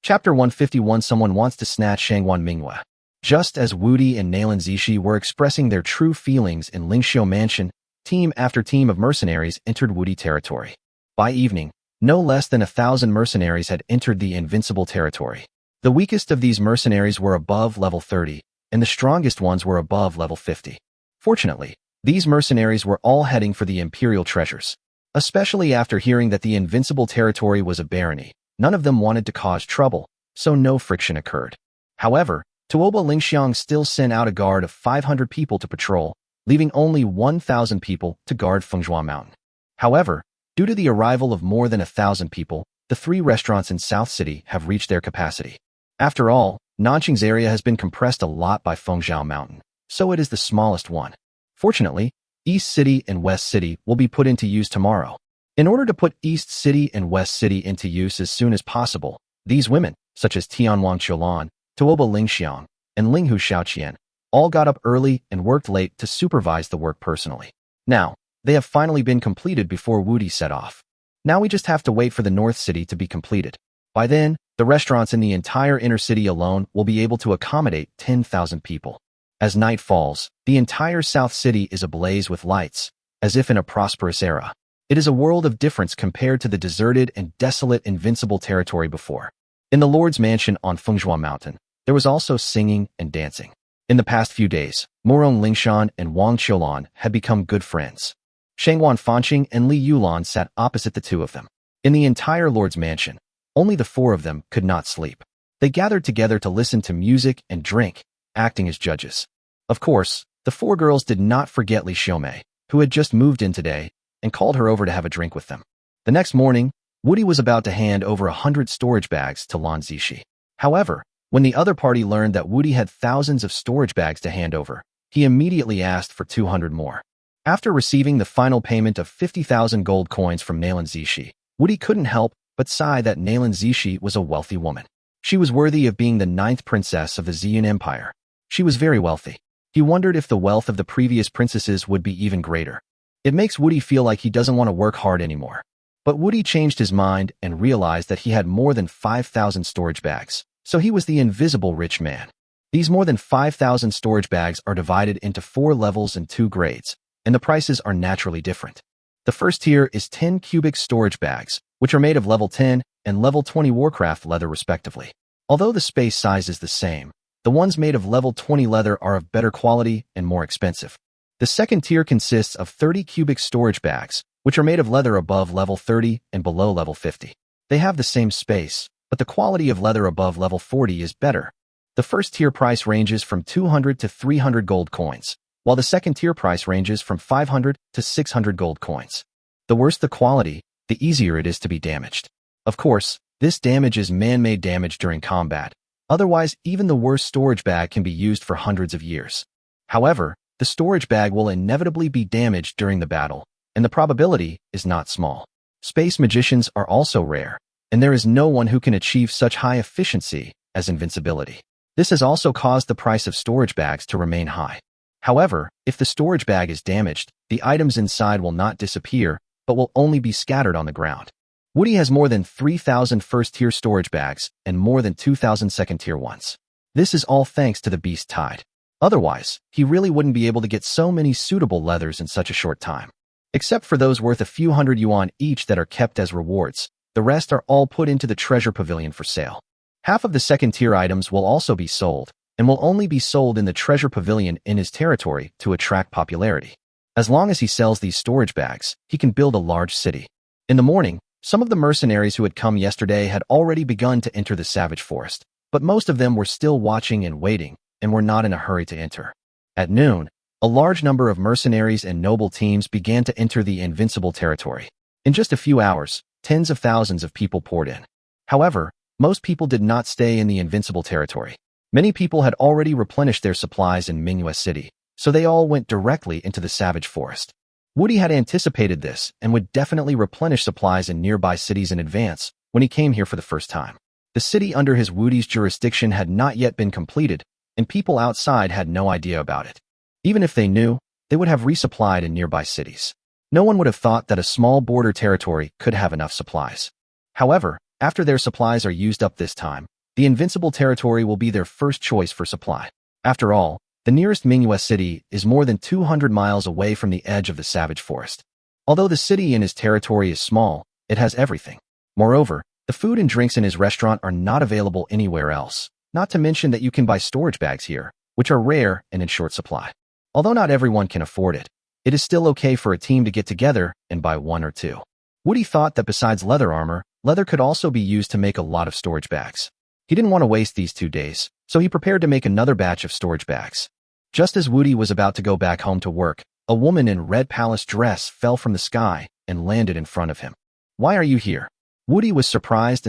Chapter 151. Someone wants to snatch Shangwan Minghua. Just as Wudi and Nalan Zishi were expressing their true feelings in Lingxiu Mansion, team after team of mercenaries entered Wudi territory. By evening, no less than 1,000 mercenaries had entered the invincible territory. The weakest of these mercenaries were above level 30, and the strongest ones were above level 50. Fortunately, these mercenaries were all heading for the imperial treasures. Especially after hearing that the invincible territory was a barony, none of them wanted to cause trouble, so no friction occurred. However, Tuoba Lingxiang still sent out a guard of 500 people to patrol, leaving only 1,000 people to guard Fengjua Mountain. However, due to the arrival of more than 1,000 people, the 3 restaurants in South City have reached their capacity. After all, Nanqing's area has been compressed a lot by Fengjiao Mountain, so it is the smallest one. Fortunately, East City and West City will be put into use tomorrow. In order to put East City and West City into use as soon as possible, these women, such as Tianwang Qiulan, Tuoba Lingxiang, and Linghu Xiaoqian, all got up early and worked late to supervise the work personally. Now, they have finally been completed before Wudi set off. Now we just have to wait for the North City to be completed. By then, the restaurants in the entire inner city alone will be able to accommodate 10,000 people. As night falls, the entire South City is ablaze with lights, as if in a prosperous era. It is a world of difference compared to the deserted and desolate invincible territory before. In the Lord's mansion on Fengjua Mountain, there was also singing and dancing. In the past few days, Morong Lingshan and Wang Qiulan had become good friends. Shangwan Fanqing and Li Yulan sat opposite the two of them. In the entire Lord's mansion, only the 4 of them could not sleep. They gathered together to listen to music and drink, acting as judges. Of course, the 4 girls did not forget Li Xiaomei, who had just moved in today, and called her over to have a drink with them. The next morning, Wudi was about to hand over 100 storage bags to Lan Zishi. However, when the other party learned that Wudi had thousands of storage bags to hand over, he immediately asked for 200 more. After receiving the final payment of 50,000 gold coins from Nalan Zishi, Wudi couldn't help but sigh that Nalan Zishi was a wealthy woman. She was worthy of being the 9th princess of the Ziyun Empire. She was very wealthy. He wondered if the wealth of the previous princesses would be even greater. It makes Wudi feel like he doesn't want to work hard anymore. But Wudi changed his mind and realized that he had more than 5,000 storage bags, so he was the invisible rich man. These more than 5,000 storage bags are divided into 4 levels and 2 grades, and the prices are naturally different. The first tier is 10 cubic storage bags, which are made of level 10 and level 20 Warcraft leather respectively. Although the space size is the same, the ones made of level 20 leather are of better quality and more expensive. The second tier consists of 30 cubic storage bags, which are made of leather above level 30 and below level 50. They have the same space, but the quality of leather above level 40 is better. The first tier price ranges from 200 to 300 gold coins, while the second tier price ranges from 500 to 600 gold coins. The worse the quality, the easier it is to be damaged. Of course, this damage is man-made damage during combat. Otherwise, even the worst storage bag can be used for hundreds of years. However, the storage bag will inevitably be damaged during the battle, and the probability is not small. Space magicians are also rare, and there is no one who can achieve such high efficiency as invincibility. This has also caused the price of storage bags to remain high. However, if the storage bag is damaged, the items inside will not disappear, but will only be scattered on the ground. Wudi has more than 3,000 first-tier storage bags and more than 2,000 second-tier ones. This is all thanks to the Beast Tide. Otherwise, he really wouldn't be able to get so many suitable leathers in such a short time. Except for those worth a few hundred yuan each that are kept as rewards, the rest are all put into the treasure pavilion for sale. Half of the second-tier items will also be sold, and will only be sold in the treasure pavilion in his territory to attract popularity. As long as he sells these storage bags, he can build a large city. In the morning, some of the mercenaries who had come yesterday had already begun to enter the savage forest, but most of them were still watching and waiting, and were not in a hurry to enter. At noon, a large number of mercenaries and noble teams began to enter the invincible territory. In just a few hours, tens of thousands of people poured in. However, most people did not stay in the invincible territory. Many people had already replenished their supplies in Manhwa City, so they all went directly into the savage forest. Woody had anticipated this and would definitely replenish supplies in nearby cities in advance when he came here for the first time. The city under his Woody's jurisdiction had not yet been completed, and people outside had no idea about it. Even if they knew, they would have resupplied in nearby cities. No one would have thought that a small border territory could have enough supplies. However, after their supplies are used up this time, the invincible territory will be their first choice for supply. After all, the nearest Manhwa city is more than 200 miles away from the edge of the savage forest. Although the city in his territory is small, it has everything. Moreover, the food and drinks in his restaurant are not available anywhere else, not to mention that you can buy storage bags here, which are rare and in short supply. Although not everyone can afford it, it is still okay for a team to get together and buy one or two. Woody thought that besides leather armor, leather could also be used to make a lot of storage bags. He didn't want to waste these 2 days, so he prepared to make another batch of storage bags. Just as Woody was about to go back home to work, a woman in red palace dress fell from the sky and landed in front of him. "Why are you here?" Woody was surprised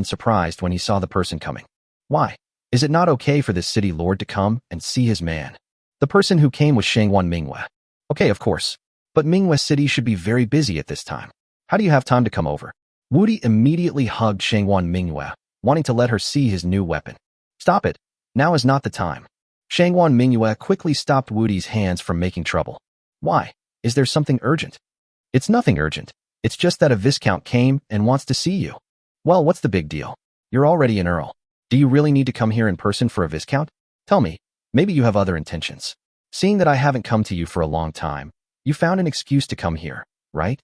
when he saw the person coming. "Why? Is it not okay for this city lord to come and see his man?" The person who came was Shangwon Manhwa. "Okay, of course. But Manhwa City should be very busy at this time. How do you have time to come over?" Woody immediately hugged Shangwon Manhwa, wanting to let her see his new weapon. "Stop it. Now is not the time." Shangwon Manhwa quickly stopped Woody's hands from making trouble. "Why? Is there something urgent?" "It's nothing urgent. It's just that a viscount came and wants to see you." "Well, what's the big deal? You're already an earl. Do you really need to come here in person for a viscount? Tell me, maybe you have other intentions. Seeing that I haven't come to you for a long time, you found an excuse to come here, right?"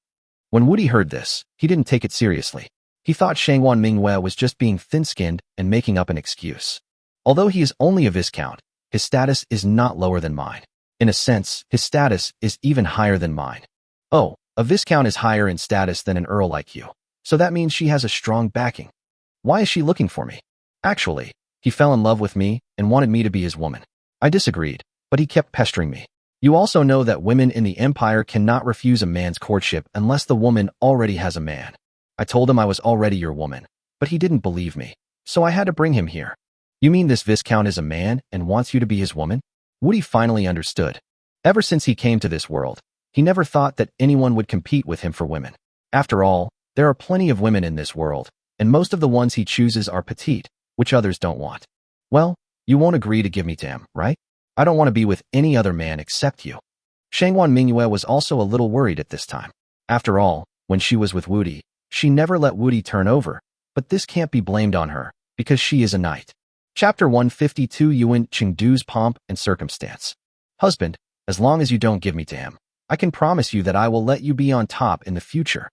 When Woody heard this, he didn't take it seriously. He thought Shangwon Manhwa was just being thin-skinned and making up an excuse. Although he is only a viscount, his status is not lower than mine. In a sense, his status is even higher than mine. "Oh, a viscount is higher in status than an earl like you. So that means she has a strong backing. Why is she looking for me?" "Actually, he fell in love with me and wanted me to be his woman. I disagreed, but he kept pestering me. You also know that women in the empire cannot refuse a man's courtship unless the woman already has a man. I told him I was already your woman, but he didn't believe me, so I had to bring him here." "You mean this viscount is a man and wants you to be his woman?" Woody finally understood. Ever since he came to this world, he never thought that anyone would compete with him for women. After all, there are plenty of women in this world, and most of the ones he chooses are petite, which others don't want. "Well, you won't agree to give me to him, right? I don't want to be with any other man except you." Shangwon Manhwa was also a little worried at this time. After all, when she was with Woody, she never let Woody turn over, but this can't be blamed on her, because she is a knight. Chapter 152 Yuan Chengdu's Pomp and Circumstance. "Husband, as long as you don't give me to him, I can promise you that I will let you be on top in the future."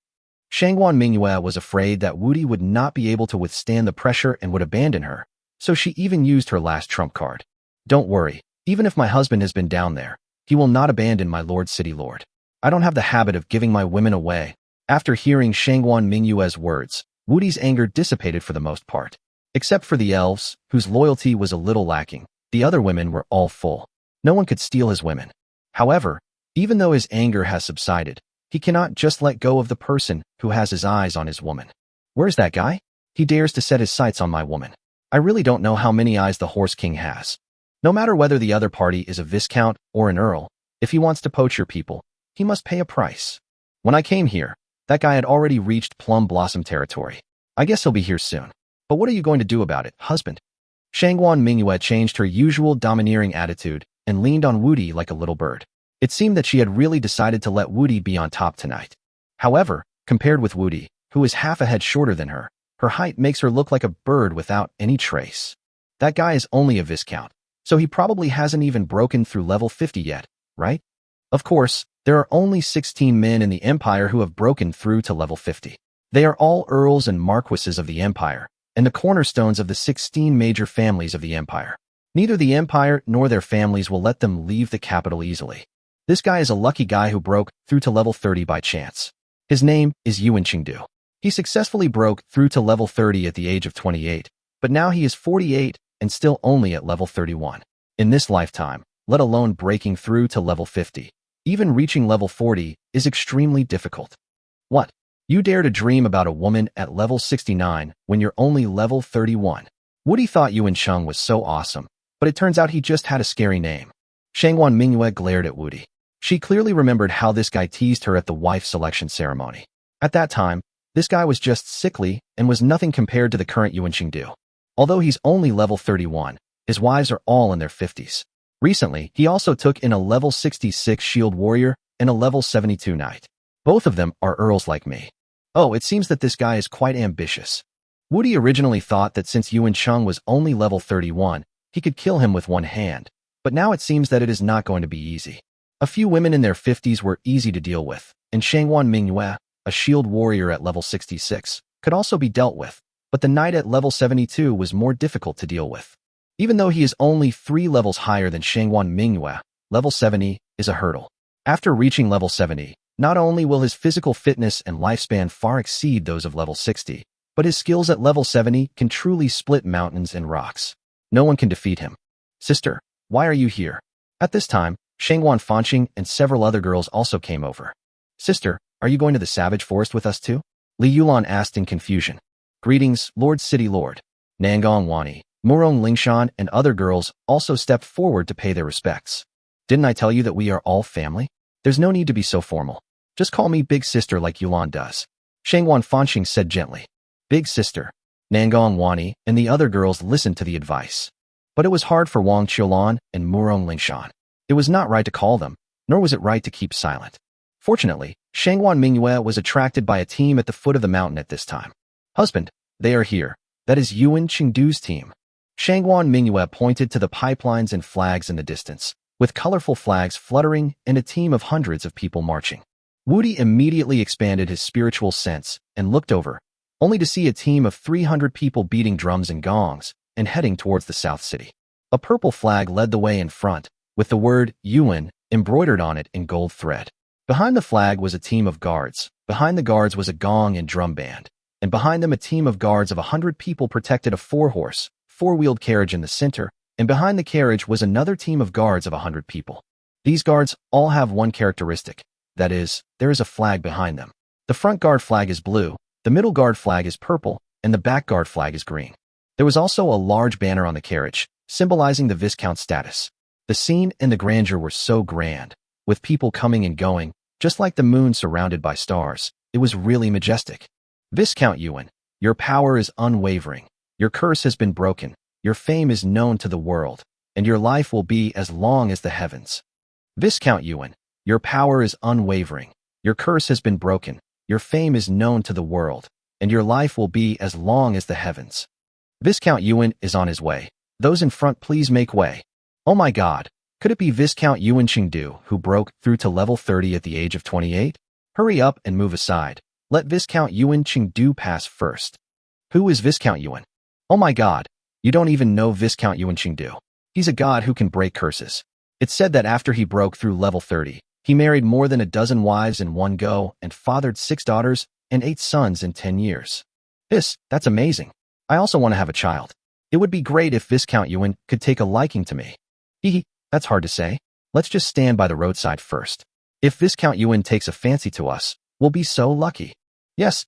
Shangwon Manhwa was afraid that Woody would not be able to withstand the pressure and would abandon her, so she even used her last trump card. "Don't worry, even if my husband has been down there, he will not abandon my lord city lord. I don't have the habit of giving my women away." After hearing Shangwon Manhwa's words, Woody's anger dissipated for the most part. Except for the elves, whose loyalty was a little lacking, the other women were all full. No one could steal his women. However, even though his anger has subsided, he cannot just let go of the person who has his eyes on his woman. "Where's that guy? He dares to set his sights on my woman. I really don't know how many eyes the Horse King has." No matter whether the other party is a viscount or an earl, if he wants to poach your people, he must pay a price. When I came here, that guy had already reached Plum Blossom territory. I guess he'll be here soon. But what are you going to do about it, husband? Shangwon Manhwa changed her usual domineering attitude and leaned on Woody like a little bird. It seemed that she had really decided to let Woody be on top tonight. However, compared with Woody, who is half a head shorter than her, her height makes her look like a bird without any trace. That guy is only a viscount, so he probably hasn't even broken through level 50 yet, right? Of course, there are only 16 men in the Empire who have broken through to level 50. They are all earls and marquises of the Empire, and the cornerstones of the 16 major families of the empire. Neither the empire nor their families will let them leave the capital easily. This guy is a lucky guy who broke through to level 30 by chance. His name is Yuan Qingdu. He successfully broke through to level 30 at the age of 28, but now he is 48 and still only at level 31. In this lifetime, let alone breaking through to level 50, even reaching level 40 is extremely difficult. What? You dare to dream about a woman at level 69 when you're only level 31? Woody thought Yuan Cheng was so awesome, but it turns out he just had a scary name. Shangwan Mingyue glared at Woody. She clearly remembered how this guy teased her at the wife selection ceremony. At that time, this guy was just sickly and was nothing compared to the current Yuan Qingdu. Although he's only level 31, his wives are all in their 50s. Recently, he also took in a level 66 shield warrior and a level 72 knight. Both of them are earls like me. Oh, it seems that this guy is quite ambitious. Woody originally thought that since Yuan Cheng was only level 31, he could kill him with one hand, but now it seems that it is not going to be easy. A few women in their 50s were easy to deal with, and Shangwan Mingyue, a shield warrior at level 66, could also be dealt with, but the knight at level 72 was more difficult to deal with. Even though he is only 3 levels higher than Shangwan Mingyue, level 70 is a hurdle. After reaching level 70, not only will his physical fitness and lifespan far exceed those of level 60, but his skills at level 70 can truly split mountains and rocks. No one can defeat him. Sister, why are you here? At this time, Shangwan Fanqing and several other girls also came over. Sister, are you going to the Savage Forest with us too? Li Yulan asked in confusion. Greetings, Lord City Lord. Nangong Wani, Murong Lingshan, and other girls also stepped forward to pay their respects. Didn't I tell you that we are all family? There's no need to be so formal. Just call me Big Sister like Yulan does. Shangwan Fanqing said gently. Big Sister. Nangong Wani and the other girls listened to the advice. But it was hard for Wang Qiulan and Murong Lingshan. It was not right to call them, nor was it right to keep silent. Fortunately, Shangwan Mingyue was attracted by a team at the foot of the mountain at this time. Husband, they are here. That is Yuan Qingdu's team. Shangwan Mingyue pointed to the pipelines and flags in the distance, with colorful flags fluttering and a team of hundreds of people marching. Woody immediately expanded his spiritual sense and looked over, only to see a team of 300 people beating drums and gongs and heading towards the South City. A purple flag led the way in front, with the word Yuan embroidered on it in gold thread. Behind the flag was a team of guards. Behind the guards was a gong and drum band, and behind them a team of guards of 100 people protected a 4-horse, 4-wheeled carriage in the center, and behind the carriage was another team of guards of 100 people. These guards all have one characteristic, that is, there is a flag behind them. The front guard flag is blue, the middle guard flag is purple, and the back guard flag is green. There was also a large banner on the carriage, symbolizing the Viscount status. The scene and the grandeur were so grand, with people coming and going, just like the moon surrounded by stars. It was really majestic. Viscount Yuan, your power is unwavering. Your curse has been broken. Your fame is known to the world, and your life will be as long as the heavens. Viscount Yuan, your power is unwavering. Your curse has been broken. Your fame is known to the world, and your life will be as long as the heavens. Viscount Yuan is on his way. Those in front, please make way. Oh my God, could it be Viscount Yuan Qingdu who broke through to level 30 at the age of 28? Hurry up and move aside. Let Viscount Yuan Qingdu pass first. Who is Viscount Yuan? Oh my God, you don't even know Viscount Yuan Qingdu. He's a god who can break curses. It's said that after he broke through level 30, he married more than a dozen wives in one go and fathered 6 daughters and 8 sons in 10 years. That's amazing. I also want to have a child. It would be great if Viscount Yuan could take a liking to me. That's hard to say. Let's just stand by the roadside first. If Viscount Yuan takes a fancy to us, we'll be so lucky. Yes.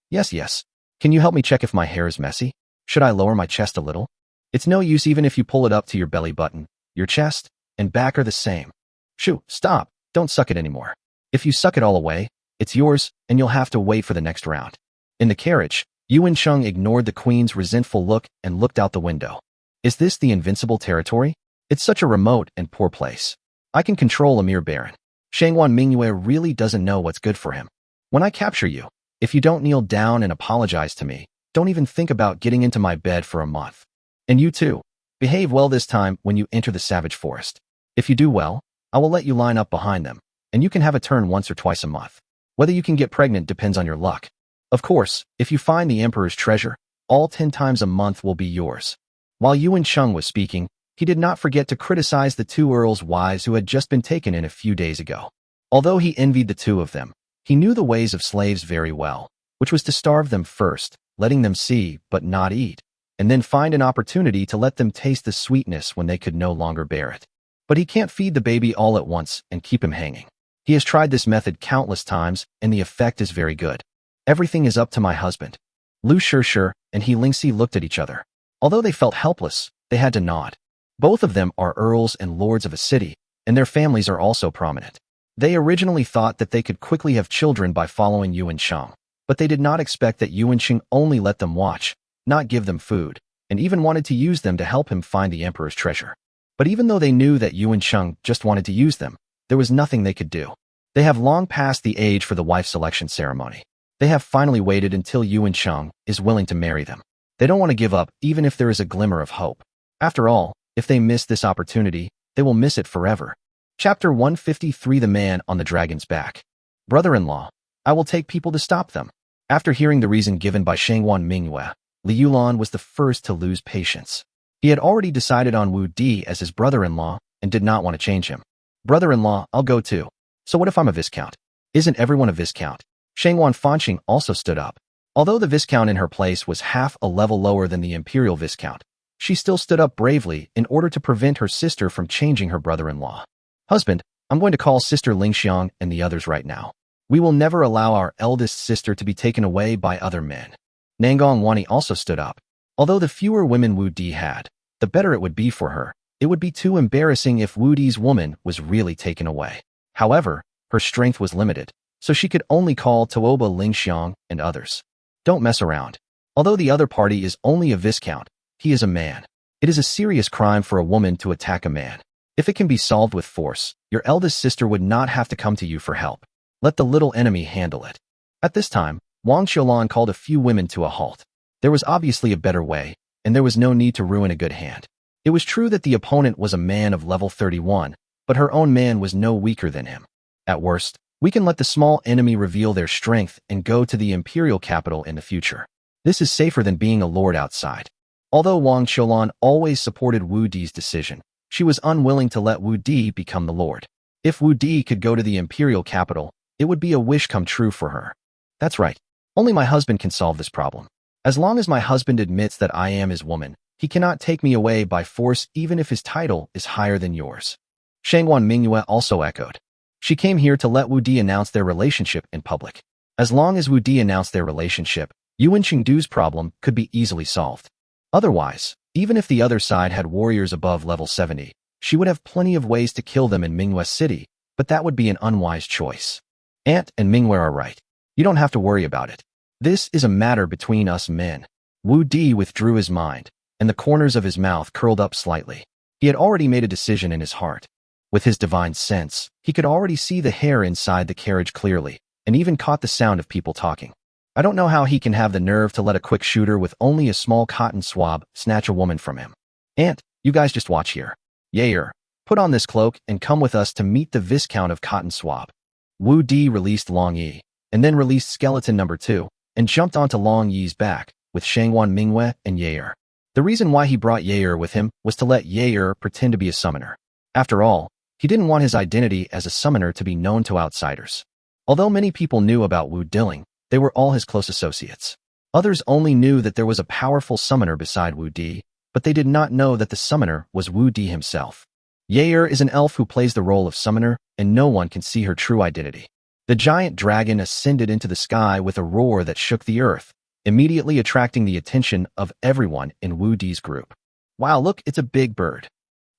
Can you help me check if my hair is messy? Should I lower my chest a little? It's no use even if you pull it up to your belly button. Your chest and back are the same. Shoo, stop. Don't suck it anymore. If you suck it all away, it's yours, and you'll have to wait for the next round. In the carriage, Yuan Cheng ignored the queen's resentful look and looked out the window. Is this the invincible territory? It's such a remote and poor place. I can control a mere baron. Shangwan Mingyue really doesn't know what's good for him. When I capture you, if you don't kneel down and apologize to me, don't even think about getting into my bed for a month. And you too. Behave well this time when you enter the Savage Forest. If you do well, I will let you line up behind them, and you can have a turn once or twice a month. Whether you can get pregnant depends on your luck. Of course, if you find the Emperor's treasure, all 10 times a month will be yours." While Yuan Sheng was speaking, he did not forget to criticize the two earls' wives who had just been taken in a few days ago. Although he envied the two of them, he knew the ways of slaves very well, which was to starve them first, letting them see but not eat, and then find an opportunity to let them taste the sweetness when they could no longer bear it. But he can't feed the baby all at once and keep him hanging. He has tried this method countless times, and the effect is very good. "Everything is up to my husband." Lu Shishir and He Lingxi looked at each other. Although they felt helpless, they had to nod. Both of them are earls and lords of a city, and their families are also prominent. They originally thought that they could quickly have children by following Yuan Sheng, but they did not expect that Yuan Sheng only let them watch, not give them food, and even wanted to use them to help him find the emperor's treasure. But even though they knew that Yuan Sheng just wanted to use them, there was nothing they could do. They have long passed the age for the wife selection ceremony. They have finally waited until Yuan Sheng is willing to marry them. They don't want to give up even if there is a glimmer of hope. After all, if they miss this opportunity, they will miss it forever. Chapter 153: The Man on the Dragon's Back. "Brother-in-law, I will take people to stop them." After hearing the reason given by Shangwan Minghua, Li Yulan was the first to lose patience. He had already decided on Wu Di as his brother-in-law and did not want to change him. "Brother-in-law, I'll go too. So what if I'm a viscount? Isn't everyone a viscount?" Shangwan Fanqing also stood up. Although the viscount in her place was half a level lower than the imperial viscount, she still stood up bravely in order to prevent her sister from changing her brother-in-law. "Husband, I'm going to call Sister Lingxiang and the others right now. We will never allow our eldest sister to be taken away by other men." Nangong Wani also stood up. Although the fewer women Wu Di had, the better it would be for her. It would be too embarrassing if Wu Di's woman was really taken away. However, her strength was limited, so she could only call Tuoba Lingxiang and others. "Don't mess around. Although the other party is only a viscount, he is a man. It is a serious crime for a woman to attack a man. If it can be solved with force, your eldest sister would not have to come to you for help. Let the little enemy handle it." At this time, Wang Xiaolan called a few women to a halt. There was obviously a better way, and there was no need to ruin a good hand. It was true that the opponent was a man of level 31, but her own man was no weaker than him. At worst, we can let the small enemy reveal their strength and go to the imperial capital in the future. This is safer than being a lord outside. Although Wang Xiaolan always supported Wu Di's decision, she was unwilling to let Wu Di become the lord. If Wu Di could go to the imperial capital, it would be a wish come true for her. "That's right. Only my husband can solve this problem. As long as my husband admits that I am his woman, he cannot take me away by force even if his title is higher than yours." Shangwan Minghua also echoed. She came here to let Wu Di announce their relationship in public. As long as Wu Di announced their relationship, Yuan Chengdu's problem could be easily solved. Otherwise, even if the other side had warriors above level 70, she would have plenty of ways to kill them in Minghua City, but that would be an unwise choice. Aunt and Minghua are right. You don't have to worry about it. This is a matter between us men. Wu Di withdrew his mind, and the corners of his mouth curled up slightly. He had already made a decision in his heart. With his divine sense, he could already see the hair inside the carriage clearly, and even caught the sound of people talking. I don't know how he can have the nerve to let a quick shooter with only a small cotton swab snatch a woman from him. "Aunt, you guys just watch here. Yair, put on this cloak and come with us to meet the Viscount of Cotton Swab." Wu Di released Long Yi, and then released Skeleton number 2, and jumped onto Long Yi's back, with Shangwan Minghua and Yair. The reason why he brought Yair with him was to let Yair pretend to be a summoner. After all, he didn't want his identity as a summoner to be known to outsiders. Although many people knew about Wu Diling, they were all his close associates. Others only knew that there was a powerful summoner beside Wu Di, but they did not know that the summoner was Wu Di himself. Yair is an elf who plays the role of summoner, and no one can see her true identity. The giant dragon ascended into the sky with a roar that shook the earth, immediately attracting the attention of everyone in Wu Di's group. "Wow, look, it's a big bird."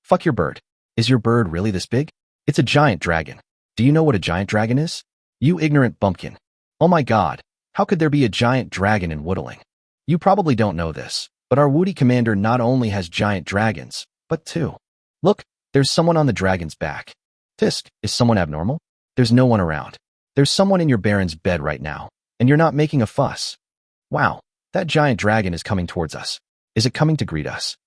"Fuck your bird. Is your bird really this big? It's a giant dragon. Do you know what a giant dragon is? You ignorant bumpkin. Oh my god, how could there be a giant dragon in Woodling? You probably don't know this, but our Woody commander not only has giant dragons, but two. Look, there's someone on the dragon's back. Tisk, is someone abnormal? There's no one around. There's someone in your baron's bed right now, and you're not making a fuss. Wow, that giant dragon is coming towards us. Is it coming to greet us?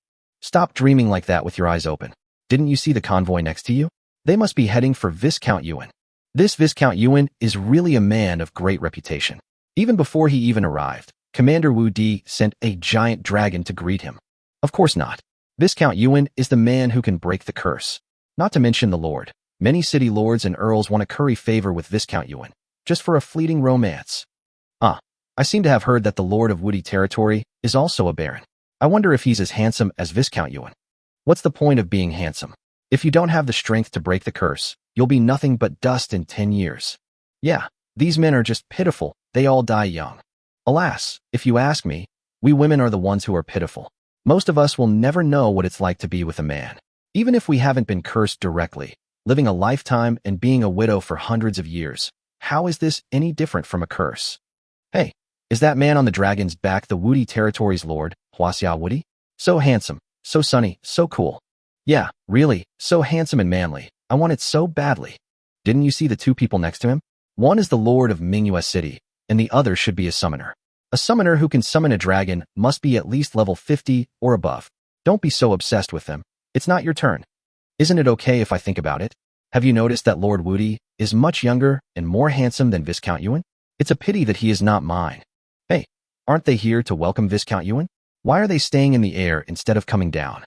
Stop dreaming like that with your eyes open. Didn't you see the convoy next to you? They must be heading for Viscount Yuan. This Viscount Yuan is really a man of great reputation. Even before he even arrived, Commander Wu Di sent a giant dragon to greet him. Of course not. Viscount Yuan is the man who can break the curse. Not to mention the lord. Many city lords and earls want to curry favor with Viscount Yuan, just for a fleeting romance. I seem to have heard that the lord of Woody territory is also a baron. I wonder if he's as handsome as Viscount Yuan. What's the point of being handsome? If you don't have the strength to break the curse, you'll be nothing but dust in 10 years. Yeah, these men are just pitiful, they all die young. Alas, if you ask me, we women are the ones who are pitiful. Most of us will never know what it's like to be with a man. Even if we haven't been cursed directly, living a lifetime and being a widow for hundreds of years, how is this any different from a curse? Hey, is that man on the dragon's back the Woody territory's lord, Huaxia Woody? So handsome, so sunny, so cool. Yeah, really, so handsome and manly. I want it so badly. Didn't you see the two people next to him? One is the lord of Manhwa City, and the other should be a summoner. A summoner who can summon a dragon must be at least level 50 or above. Don't be so obsessed with them. It's not your turn. Isn't it okay if I think about it? Have you noticed that Lord Woody is much younger and more handsome than Viscount Yuan? It's a pity that he is not mine. Hey, aren't they here to welcome Viscount Yuan? Why are they staying in the air instead of coming down?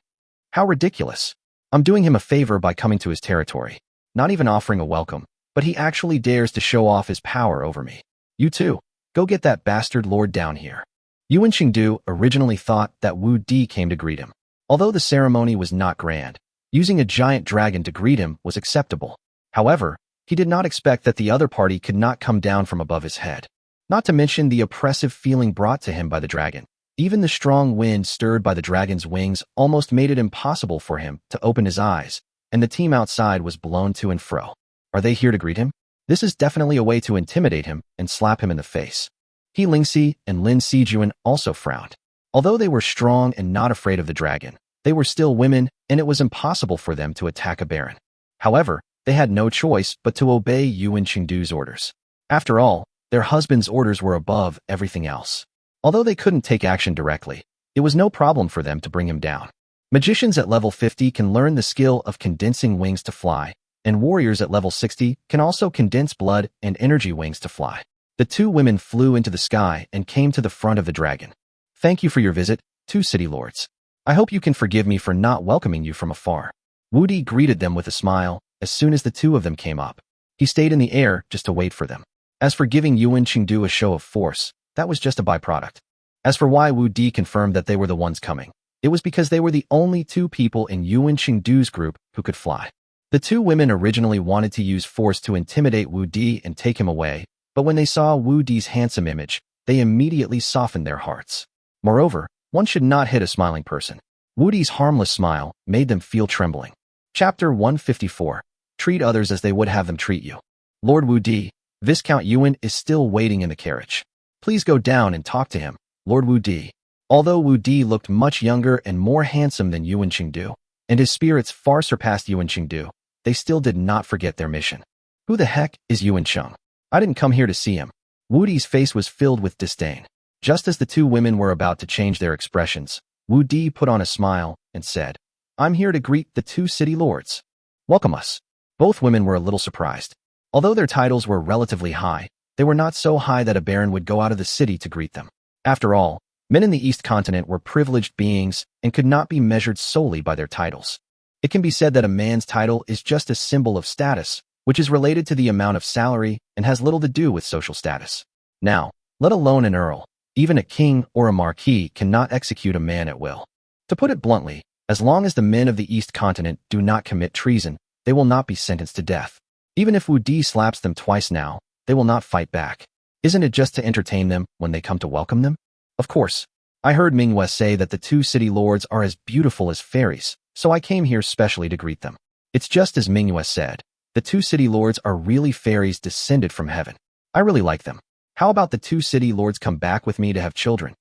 How ridiculous. I'm doing him a favor by coming to his territory, not even offering a welcome, but he actually dares to show off his power over me. You too, go get that bastard lord down here. Yuan Qingdu originally thought that Wu Di came to greet him. Although the ceremony was not grand, using a giant dragon to greet him was acceptable. However, he did not expect that the other party could not come down from above his head. Not to mention the oppressive feeling brought to him by the dragon. Even the strong wind stirred by the dragon's wings almost made it impossible for him to open his eyes, and the team outside was blown to and fro. Are they here to greet him? This is definitely a way to intimidate him and slap him in the face. He Lingxi and Lin Sijuan also frowned. Although they were strong and not afraid of the dragon, they were still women, and it was impossible for them to attack a baron. However, they had no choice but to obey Yuan Qingdu's orders. After all, their husband's orders were above everything else. Although they couldn't take action directly, it was no problem for them to bring him down. Magicians at level 50 can learn the skill of condensing wings to fly, and warriors at level 60 can also condense blood and energy wings to fly. The two women flew into the sky and came to the front of the dragon. Thank you for your visit, two city lords. I hope you can forgive me for not welcoming you from afar. Wu Di greeted them with a smile as soon as the two of them came up. He stayed in the air just to wait for them. As for giving Yuan Qingdu a show of force, that was just a byproduct. As for why Wu Di confirmed that they were the ones coming, it was because they were the only two people in Yuan Qingdu's group who could fly. The two women originally wanted to use force to intimidate Wu Di and take him away, but when they saw Wu Di's handsome image, they immediately softened their hearts. Moreover, one should not hit a smiling person. Wu Di's harmless smile made them feel trembling. Chapter 154. Treat others as they would have them treat you. Lord Wu Di, Viscount Yuan is still waiting in the carriage. Please go down and talk to him, Lord Wu Di. Although Wu Di looked much younger and more handsome than Yuan Qingdu, and his spirits far surpassed Yuan Qingdu, they still did not forget their mission. Who the heck is Yuan Cheng? I didn't come here to see him. Wu Di's face was filled with disdain. Just as the two women were about to change their expressions, Wu Di put on a smile and said, I'm here to greet the two city lords. Welcome us. Both women were a little surprised. Although their titles were relatively high, they were not so high that a baron would go out of the city to greet them. After all, men in the East Continent were privileged beings and could not be measured solely by their titles. It can be said that a man's title is just a symbol of status, which is related to the amount of salary and has little to do with social status. Now, let alone an earl, even a king or a marquis cannot execute a man at will. To put it bluntly, as long as the men of the East Continent do not commit treason, they will not be sentenced to death. Even if Wu Di slaps them twice now, they will not fight back. Isn't it just to entertain them when they come to welcome them? Of course. I heard Manhwa say that the two city lords are as beautiful as fairies, so I came here specially to greet them. It's just as Manhwa said. The two city lords are really fairies descended from heaven. I really like them. How about the two city lords come back with me to have children?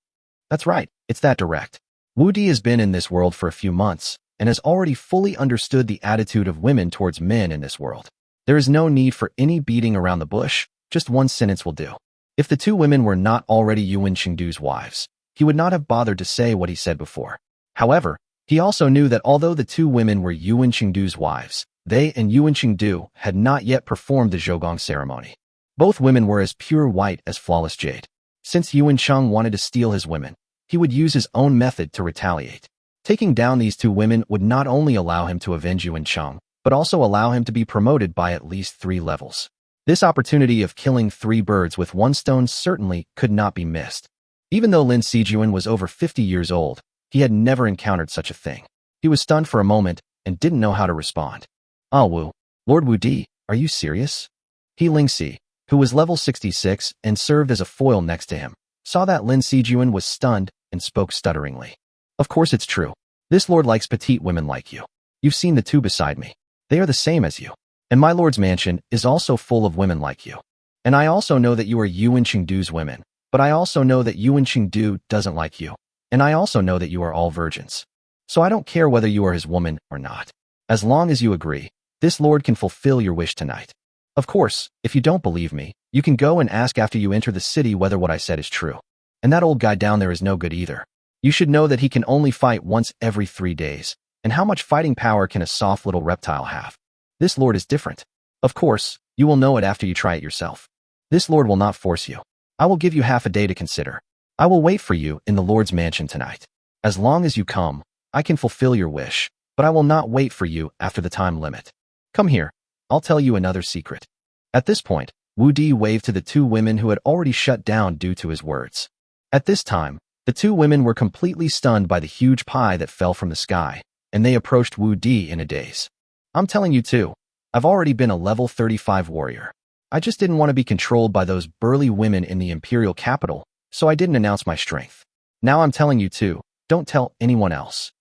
That's right, it's that direct. Wu Di has been in this world for a few months and has already fully understood the attitude of women towards men in this world. There is no need for any beating around the bush, just one sentence will do. If the two women were not already Yuan Qingdu's wives, he would not have bothered to say what he said before. However, he also knew that although the two women were Yuan Qingdu's wives, they and Yuan Qingdu had not yet performed the Zhougong ceremony. Both women were as pure white as flawless jade. Since Yuan Cheng wanted to steal his women, he would use his own method to retaliate. Taking down these two women would not only allow him to avenge Yuan Cheng, but also allow him to be promoted by at least 3 levels. This opportunity of killing 3 birds with 1 stone certainly could not be missed. Even though Lin Sijuan was over 50 years old, he had never encountered such a thing. He was stunned for a moment and didn't know how to respond. Ah Wu, Lord Wu Di, are you serious? He Lingxi, who was level 66 and served as a foil next to him, saw that Lin Sijuan was stunned and spoke stutteringly. Of course it's true. This lord likes petite women like you. You've seen the 2 beside me. They are the same as you. And my lord's mansion is also full of women like you. And I also know that you are Yuan Chengdu's women, but I also know that Yuan Chengdu doesn't like you. And I also know that you are all virgins. So I don't care whether you are his woman or not. As long as you agree, this lord can fulfill your wish tonight. Of course, if you don't believe me, you can go and ask after you enter the city whether what I said is true. And that old guy down there is no good either. You should know that he can only fight once every 3 days. And how much fighting power can a soft little reptile have? This lord is different. Of course, you will know it after you try it yourself. This lord will not force you. I will give you half a day to consider. I will wait for you in the lord's mansion tonight. As long as you come, I can fulfill your wish, but I will not wait for you after the time limit. Come here. I'll tell you another secret. At this point, Wu Di waved to the 2 women who had already shut down due to his words. At this time, the 2 women were completely stunned by the huge pie that fell from the sky, and they approached Wu Di in a daze. I'm telling you too, I've already been a level 35 warrior. I just didn't want to be controlled by those burly women in the imperial capital, so I didn't announce my strength. Now I'm telling you too, don't tell anyone else.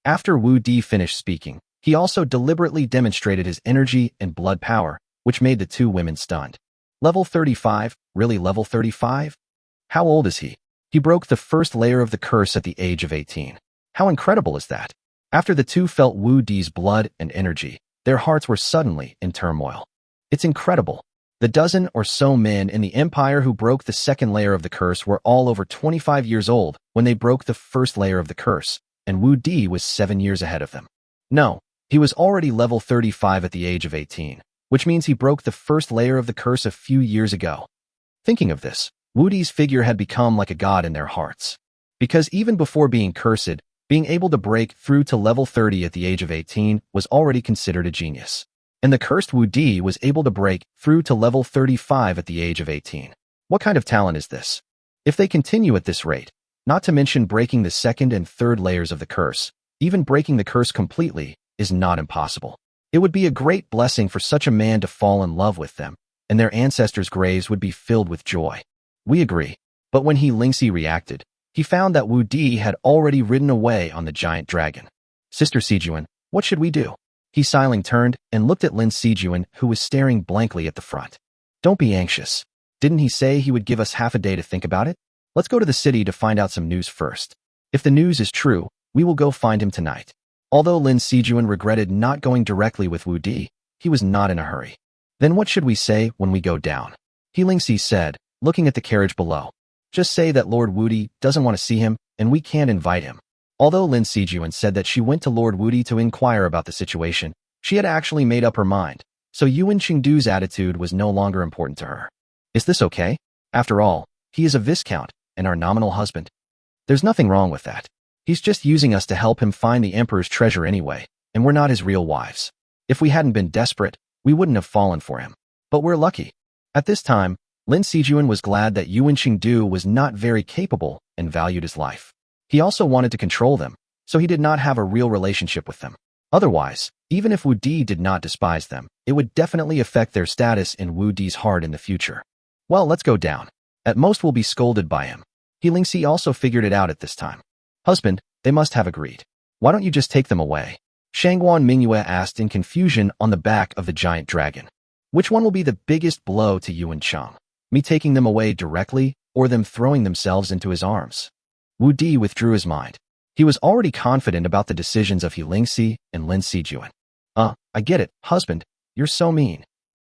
After Wu Di finished speaking, he also deliberately demonstrated his energy and blood power, which made the 2 women stunned. Level 35? Really level 35? How old is he? He broke the first layer of the curse at the age of 18. How incredible is that? After the 2 felt Wu Di's blood and energy, their hearts were suddenly in turmoil. It's incredible. The dozen or so men in the empire who broke the second layer of the curse were all over 25 years old when they broke the first layer of the curse, and Wu Di was 7 years ahead of them. No, he was already level 35 at the age of 18, which means he broke the first layer of the curse a few years ago. Thinking of this, Wu Di's figure had become like a god in their hearts. Because even before being cursed, being able to break through to level 30 at the age of 18 was already considered a genius. And the cursed Wu Di was able to break through to level 35 at the age of 18. What kind of talent is this? If they continue at this rate, not to mention breaking the second and third layers of the curse, even breaking the curse completely is not impossible. It would be a great blessing for such a man to fall in love with them, and their ancestors' graves would be filled with joy. We agree. But when he Lingxi reacted, he found that Wu Di had already ridden away on the giant dragon. Sister Sijuan, what should we do? He silently turned and looked at Lin Sijuan, who was staring blankly at the front. Don't be anxious. Didn't he say he would give us half a day to think about it? Let's go to the city to find out some news first. If the news is true, we will go find him tonight. Although Lin Sijuan regretted not going directly with Wu Di, he was not in a hurry. Then what should we say when we go down? He Lingxi said, looking at the carriage below. Just say that Lord Wu Di doesn't want to see him, and we can't invite him. Although Lin Sijuan said that she went to Lord Wu Di to inquire about the situation, she had actually made up her mind, so Yuan Chengdu's attitude was no longer important to her. Is this okay? After all, he is a viscount, and our nominal husband. There's nothing wrong with that. He's just using us to help him find the emperor's treasure anyway, and we're not his real wives. If we hadn't been desperate, we wouldn't have fallen for him. But we're lucky. At this time, Lin Sijuan was glad that Yuan Chengdu was not very capable and valued his life. He also wanted to control them, so he did not have a real relationship with them. Otherwise, even if Wu Di did not despise them, it would definitely affect their status in Wu Di's heart in the future. Well, let's go down. At most we'll be scolded by him. He Lingxi also figured it out at this time. Husband, they must have agreed. Why don't you just take them away? Shangguan Mingyue asked in confusion on the back of the giant dragon. Which one will be the biggest blow to Yuan Cheng? Me taking them away directly, or them throwing themselves into his arms? Wu Di withdrew his mind. He was already confident about the decisions of He Lingxi and Lin Sijuan. I get it, husband. You're so mean.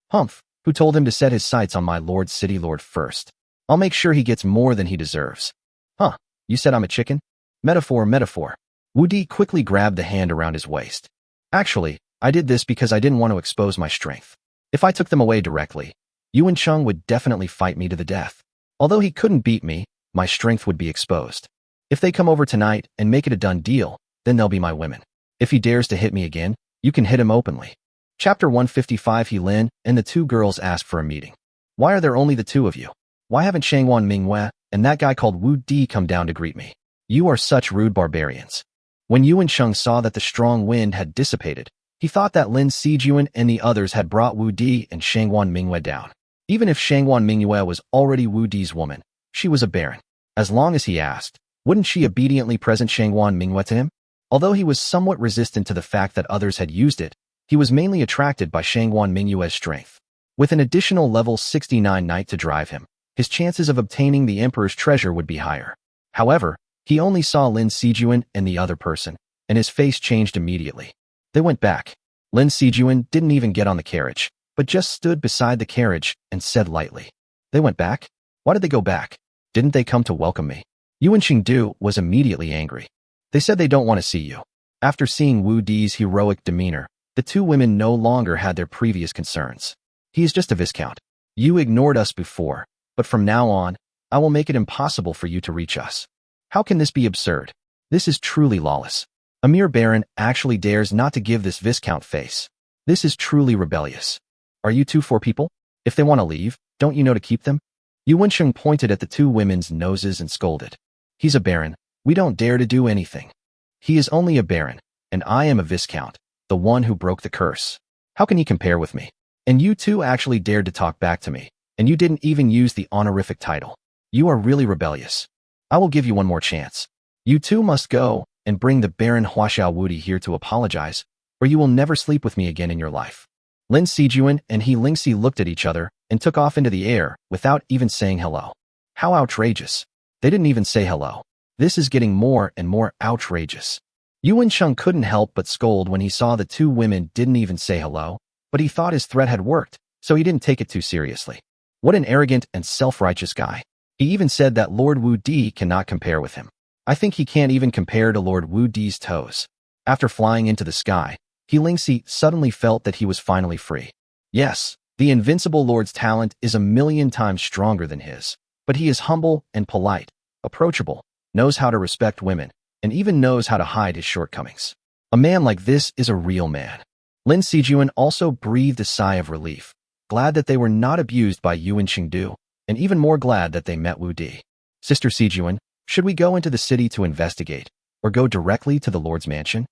Humph, who told him to set his sights on my lord's city lord first? I'll make sure he gets more than he deserves. Huh, you said I'm a chicken? Metaphor, metaphor. Wu Di quickly grabbed the hand around his waist. Actually, I did this because I didn't want to expose my strength. If I took them away directly, Yuan Cheng would definitely fight me to the death. Although he couldn't beat me, my strength would be exposed. If they come over tonight and make it a done deal, then they'll be my women. If he dares to hit me again, you can hit him openly. Chapter 155. He Lin and the two girls asked for a meeting. Why are there only the two of you? Why haven't Shangwan Minghua and that guy called Wu Di come down to greet me? You are such rude barbarians. When Yuan Sheng saw that the strong wind had dissipated, he thought that Lin Sijuan and the others had brought Wu Di and Shangwan Minghua down. Even if Shangwan Minghua was already Wu Di's woman, she was a baron. As long as he asked, wouldn't she obediently present Shangwan Minghua to him? Although he was somewhat resistant to the fact that others had used it, he was mainly attracted by Shangwan Minghua's strength. With an additional level 69 knight to drive him, his chances of obtaining the emperor's treasure would be higher. However, he only saw Lin Sijuan and the other person, and his face changed immediately. They went back. Lin Sijuan didn't even get on the carriage, but just stood beside the carriage and said lightly, "They went back? Why did they go back? Didn't they come to welcome me?" Yuan Qingdu was immediately angry. They said they don't want to see you. After seeing Wu Di's heroic demeanor, the two women no longer had their previous concerns. He is just a viscount. You ignored us before, but from now on, I will make it impossible for you to reach us. How can this be absurd? This is truly lawless. A mere baron actually dares not to give this viscount face. This is truly rebellious. Are you two for people? If they want to leave, don't you know to keep them? Yuan Sheng pointed at the two women's noses and scolded. He's a baron. We don't dare to do anything. He is only a baron, and I am a viscount, the one who broke the curse. How can he compare with me? And you two actually dared to talk back to me, and you didn't even use the honorific title. You are really rebellious. I will give you one more chance. You two must go and bring the Baron Huaxiao Wudi here to apologize, or you will never sleep with me again in your life. Lin Sijuan and He Lingxi looked at each other and took off into the air without even saying hello. How outrageous. They didn't even say hello. This is getting more and more outrageous. Yuan Sheng couldn't help but scold when he saw the two women didn't even say hello, but he thought his threat had worked, so he didn't take it too seriously. What an arrogant and self-righteous guy. He even said that Lord Wu Di cannot compare with him. I think he can't even compare to Lord Wu Di's toes. After flying into the sky, He Lingxi suddenly felt that he was finally free. Yes, the invincible lord's talent is 1,000,000 times stronger than his, but he is humble and polite, approachable, knows how to respect women, and even knows how to hide his shortcomings. A man like this is a real man. Lin Sijuan also breathed a sigh of relief, glad that they were not abused by Yuan Qingdu, and even more glad that they met Wu Di. Sister Sijuan, should we go into the city to investigate, or go directly to the Lord's mansion?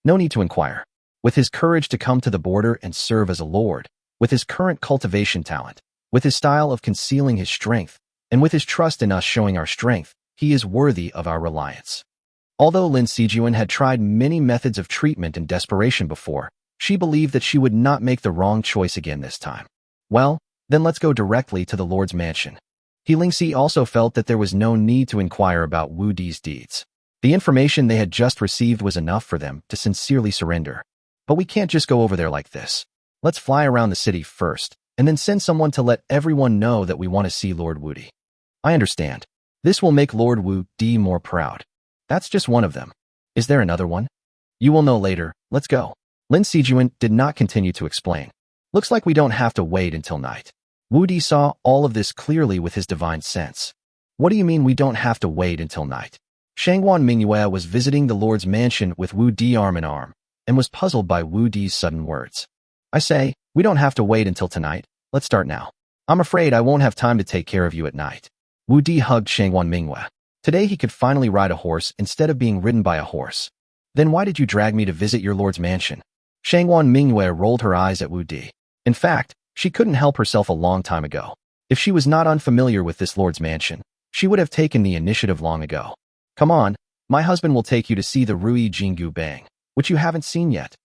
No need to inquire. With his courage to come to the border and serve as a lord, with his current cultivation talent, with his style of concealing his strength, and with his trust in us showing our strength, he is worthy of our reliance. Although Lin Sijuan had tried many methods of treatment in desperation before, she believed that she would not make the wrong choice again this time. Well, then let's go directly to the Lord's mansion. He Lingxi also felt that there was no need to inquire about Wu Di's deeds. The information they had just received was enough for them to sincerely surrender. But we can't just go over there like this. Let's fly around the city first, and then send someone to let everyone know that we want to see Lord Wu Di. I understand. This will make Lord Wu Di more proud. That's just one of them. Is there another one? You will know later. Let's go. Lin Sijuan did not continue to explain. Looks like we don't have to wait until night. Wu Di saw all of this clearly with his divine sense. What do you mean we don't have to wait until night? Shangwan Minghua was visiting the Lord's mansion with Wu Di arm in arm, and was puzzled by Wu Di's sudden words. I say, we don't have to wait until tonight. Let's start now. I'm afraid I won't have time to take care of you at night. Wu Di hugged Shangwan Minghua. Today he could finally ride a horse instead of being ridden by a horse. Then why did you drag me to visit your lord's mansion? Shangwan Minghua rolled her eyes at Wu Di. In fact, she couldn't help herself a long time ago. If she was not unfamiliar with this lord's mansion, she would have taken the initiative long ago. Come on, my husband will take you to see the Rui Jingu Bang, which you haven't seen yet.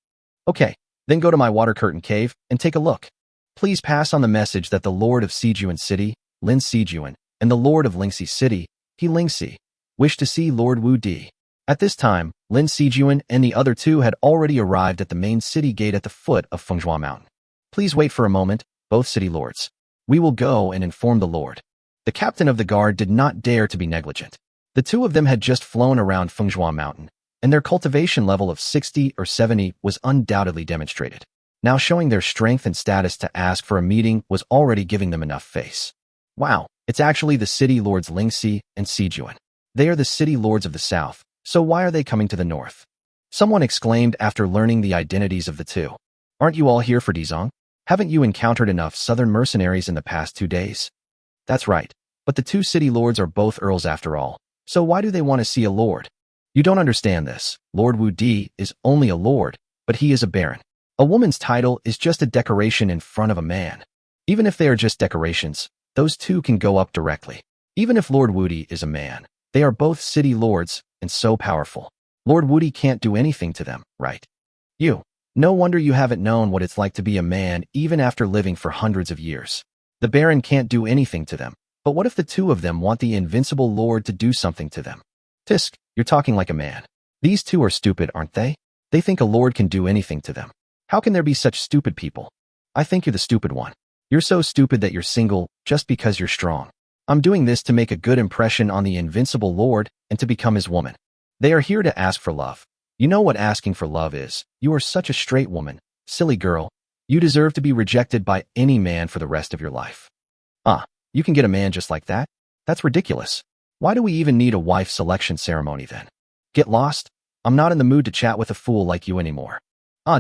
Okay, then go to my water curtain cave and take a look. Please pass on the message that the Lord of Sijuan City, Lin Sijuan, and the Lord of Lingxi City, He Lingxi, wish to see Lord Wu Di. At this time, Lin Sijuan and the other two had already arrived at the main city gate at the foot of Fenghua Mountain. Please wait for a moment, both city lords. We will go and inform the Lord. The captain of the guard did not dare to be negligent. The two of them had just flown around Fenghua Mountain, and their cultivation level of 60 or 70 was undoubtedly demonstrated. Now showing their strength and status to ask for a meeting was already giving them enough face. Wow, It's actually the city lords Lingxi and Sijuan. They are the city lords of the south, so why are they coming to the north? Someone exclaimed after learning the identities of the two. Aren't you all here for Dizong? Haven't you encountered enough southern mercenaries in the past 2 days? That's right, but the two city lords are both earls after all, so why do they want to see a lord? You don't understand this. Lord Wu Di is only a lord, but he is a baron. A woman's title is just a decoration in front of a man. Even if they are just decorations, those two can go up directly. Even if Lord Wu Di is a man, they are both city lords and so powerful. Lord Wu Di can't do anything to them, right? No wonder you haven't known what it's like to be a man even after living for hundreds of years. The baron can't do anything to them, but what if the two of them want the invincible lord to do something to them? Tisk, you're talking like a man. These two are stupid, aren't they? They think a lord can do anything to them. How can there be such stupid people? I think you're the stupid one. You're so stupid that you're single just because you're strong. I'm doing this to make a good impression on the invincible lord and to become his woman. They are here to ask for love. You know what asking for love is. You are such a straight woman. Silly girl. You deserve to be rejected by any man for the rest of your life. You can get a man just like that? That's ridiculous. Why do we even need a wife selection ceremony then? Get lost? I'm not in the mood to chat with a fool like you anymore.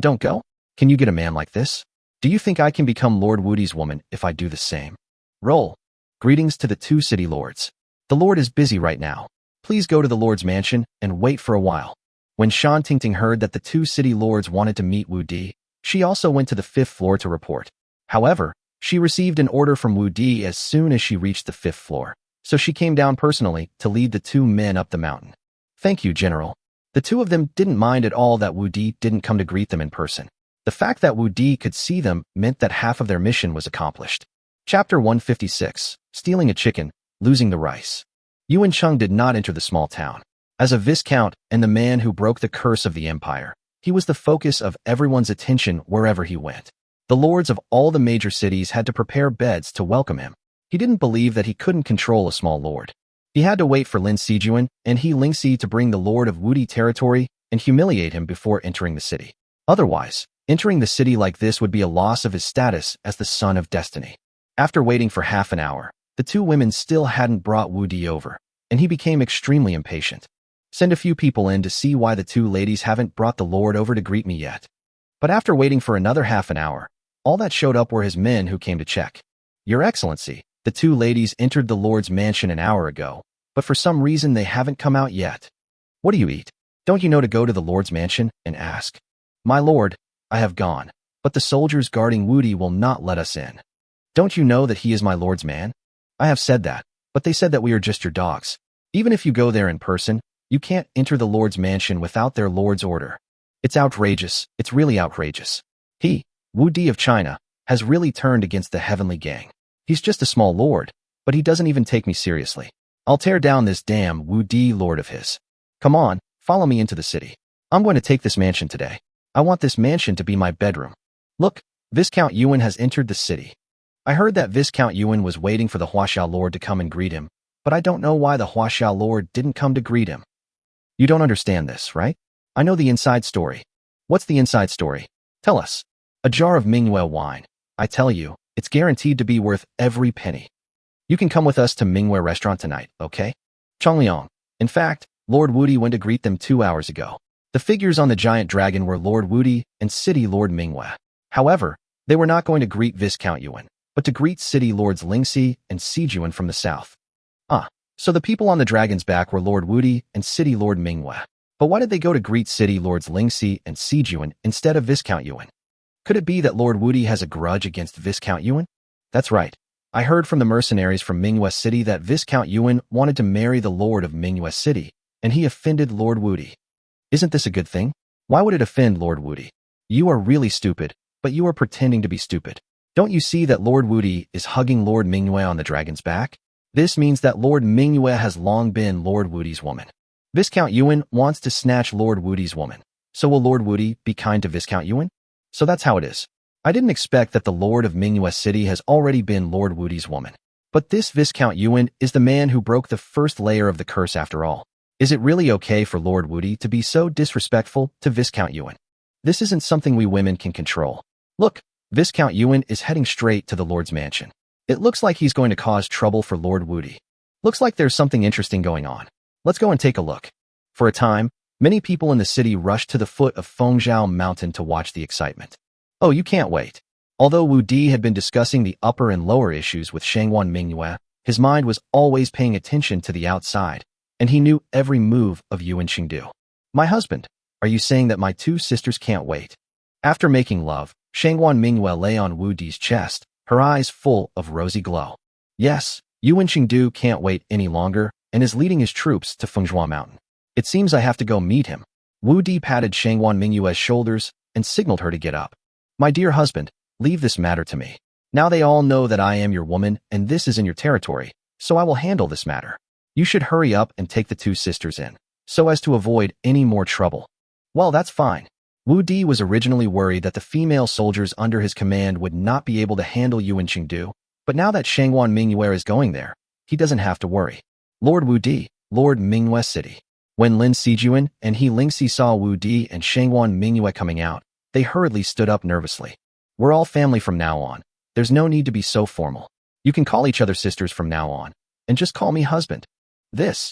Don't go? Can you get a man like this? Do you think I can become Lord Wu Di's woman if I do the same? Roll. Greetings to the two city lords. The lord is busy right now. Please go to the lord's mansion and wait for a while. When Shan Tingting heard that the two city lords wanted to meet Wu Di, she also went to the 5th floor to report. However, she received an order from Wu Di as soon as she reached the 5th floor, so she came down personally to lead the two men up the mountain. Thank you, General. The two of them didn't mind at all that Wu Di didn't come to greet them in person. The fact that Wu Di could see them meant that half of their mission was accomplished. Chapter 156, Stealing a Chicken, Losing the Rice. Yuan Cheng did not enter the small town. As a viscount and the man who broke the curse of the empire, he was the focus of everyone's attention wherever he went. The lords of all the major cities had to prepare beds to welcome him. He didn't believe that he couldn't control a small lord. He had to wait for Lin Sijuan and He Lingxi to bring the lord of Wudi territory and humiliate him before entering the city. Otherwise, entering the city like this would be a loss of his status as the son of destiny. After waiting for half an hour, the two women still hadn't brought Wu Di over, and he became extremely impatient. Send a few people in to see why the two ladies haven't brought the lord over to greet me yet. But after waiting for another half an hour, all that showed up were his men who came to check. Your Excellency, the two ladies entered the lord's mansion an hour ago, but for some reason they haven't come out yet. What do you eat? Don't you know to go to the lord's mansion and ask? My lord, I have gone, but the soldiers guarding Wu Di will not let us in. Don't you know that he is my lord's man? I have said that, but they said that we are just your dogs. Even if you go there in person, you can't enter the lord's mansion without their lord's order. It's outrageous. It's really outrageous. He, Wu Di of China, has really turned against the heavenly gang. He's just a small lord, but he doesn't even take me seriously. I'll tear down this damn Wu Di lord of his. Come on, follow me into the city. I'm going to take this mansion today. I want this mansion to be my bedroom. Look, Viscount Yuan has entered the city. I heard that Viscount Yuan was waiting for the Huaxiao lord to come and greet him, but I don't know why the Huaxiao lord didn't come to greet him. You don't understand this, right? I know the inside story. What's the inside story? Tell us. A jar of Manhwa wine. I tell you, it's guaranteed to be worth every penny. You can come with us to Manhwa restaurant tonight, okay? Chongliang. In fact, Lord Wu Di went to greet them 2 hours ago. The figures on the giant dragon were Lord Wu Di and City Lord Manhwa. However, they were not going to greet Viscount Yuan, but to greet City Lords Lingxi and Sijuan from the south. So the people on the dragon's back were Lord Wu Di and City Lord Manhwa. But why did they go to greet City Lords Lingxi and Sijuan instead of Viscount Yuan? Could it be that Lord Wu Di has a grudge against Viscount Yuan? That's right. I heard from the mercenaries from Manhwa City that Viscount Yuan wanted to marry the Lord of Manhwa City, and he offended Lord Wu Di. Isn't this a good thing? Why would it offend Lord Wu Di? You are really stupid, but you are pretending to be stupid. Don't you see that Lord Wu Di is hugging Lord Manhwa on the dragon's back? This means that Lord Manhwa has long been Lord Wu Di's woman. Viscount Yuan wants to snatch Lord Wu Di's woman. So will Lord Wu Di be kind to Viscount Yuan? So that's how it is. I didn't expect that the Lord of Manhwa City has already been Lord Wu Di's woman. But this Viscount Yuan is the man who broke the first layer of the curse after all. Is it really okay for Lord Wu Di to be so disrespectful to Viscount Yuan? This isn't something we women can control. Look, Viscount Yuan is heading straight to the Lord's mansion. It looks like he's going to cause trouble for Lord Wudi. Looks like there's something interesting going on. Let's go and take a look. For a time, many people in the city rushed to the foot of Fengzhou Mountain to watch the excitement. Oh, you can't wait. Although Wu Di had been discussing the upper and lower issues with Shangwan Mingyue, his mind was always paying attention to the outside, and he knew every move of Yuan Qingdu. My husband, are you saying that my two sisters can't wait? After making love, Shangwan Mingyue lay on Wu Di's chest, her eyes full of rosy glow. Yes, Yuan Qingdu can't wait any longer and is leading his troops to Fengzhou Mountain. It seems I have to go meet him. Wu Di patted Shangwan Mingyue's shoulders and signaled her to get up. My dear husband, leave this matter to me. Now they all know that I am your woman and this is in your territory, so I will handle this matter. You should hurry up and take the two sisters in, so as to avoid any more trouble. Well, that's fine. Wu Di was originally worried that the female soldiers under his command would not be able to handle Yuan Qingdu, but now that Shangwan Mingyue is going there, he doesn't have to worry. Lord Wu Di, Lord Mingyue City. When Lin Sijuan and He Lingxi saw Wu Di and Shangwan Mingyue coming out, they hurriedly stood up nervously. We're all family from now on. There's no need to be so formal. You can call each other sisters from now on, and just call me husband. The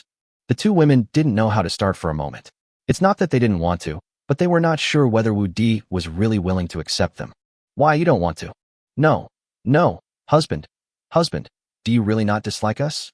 two women didn't know how to start for a moment. It's not that they didn't want to, but they were not sure whether Wu Di was really willing to accept them. Why, you don't want to? No, husband, do you really not dislike us?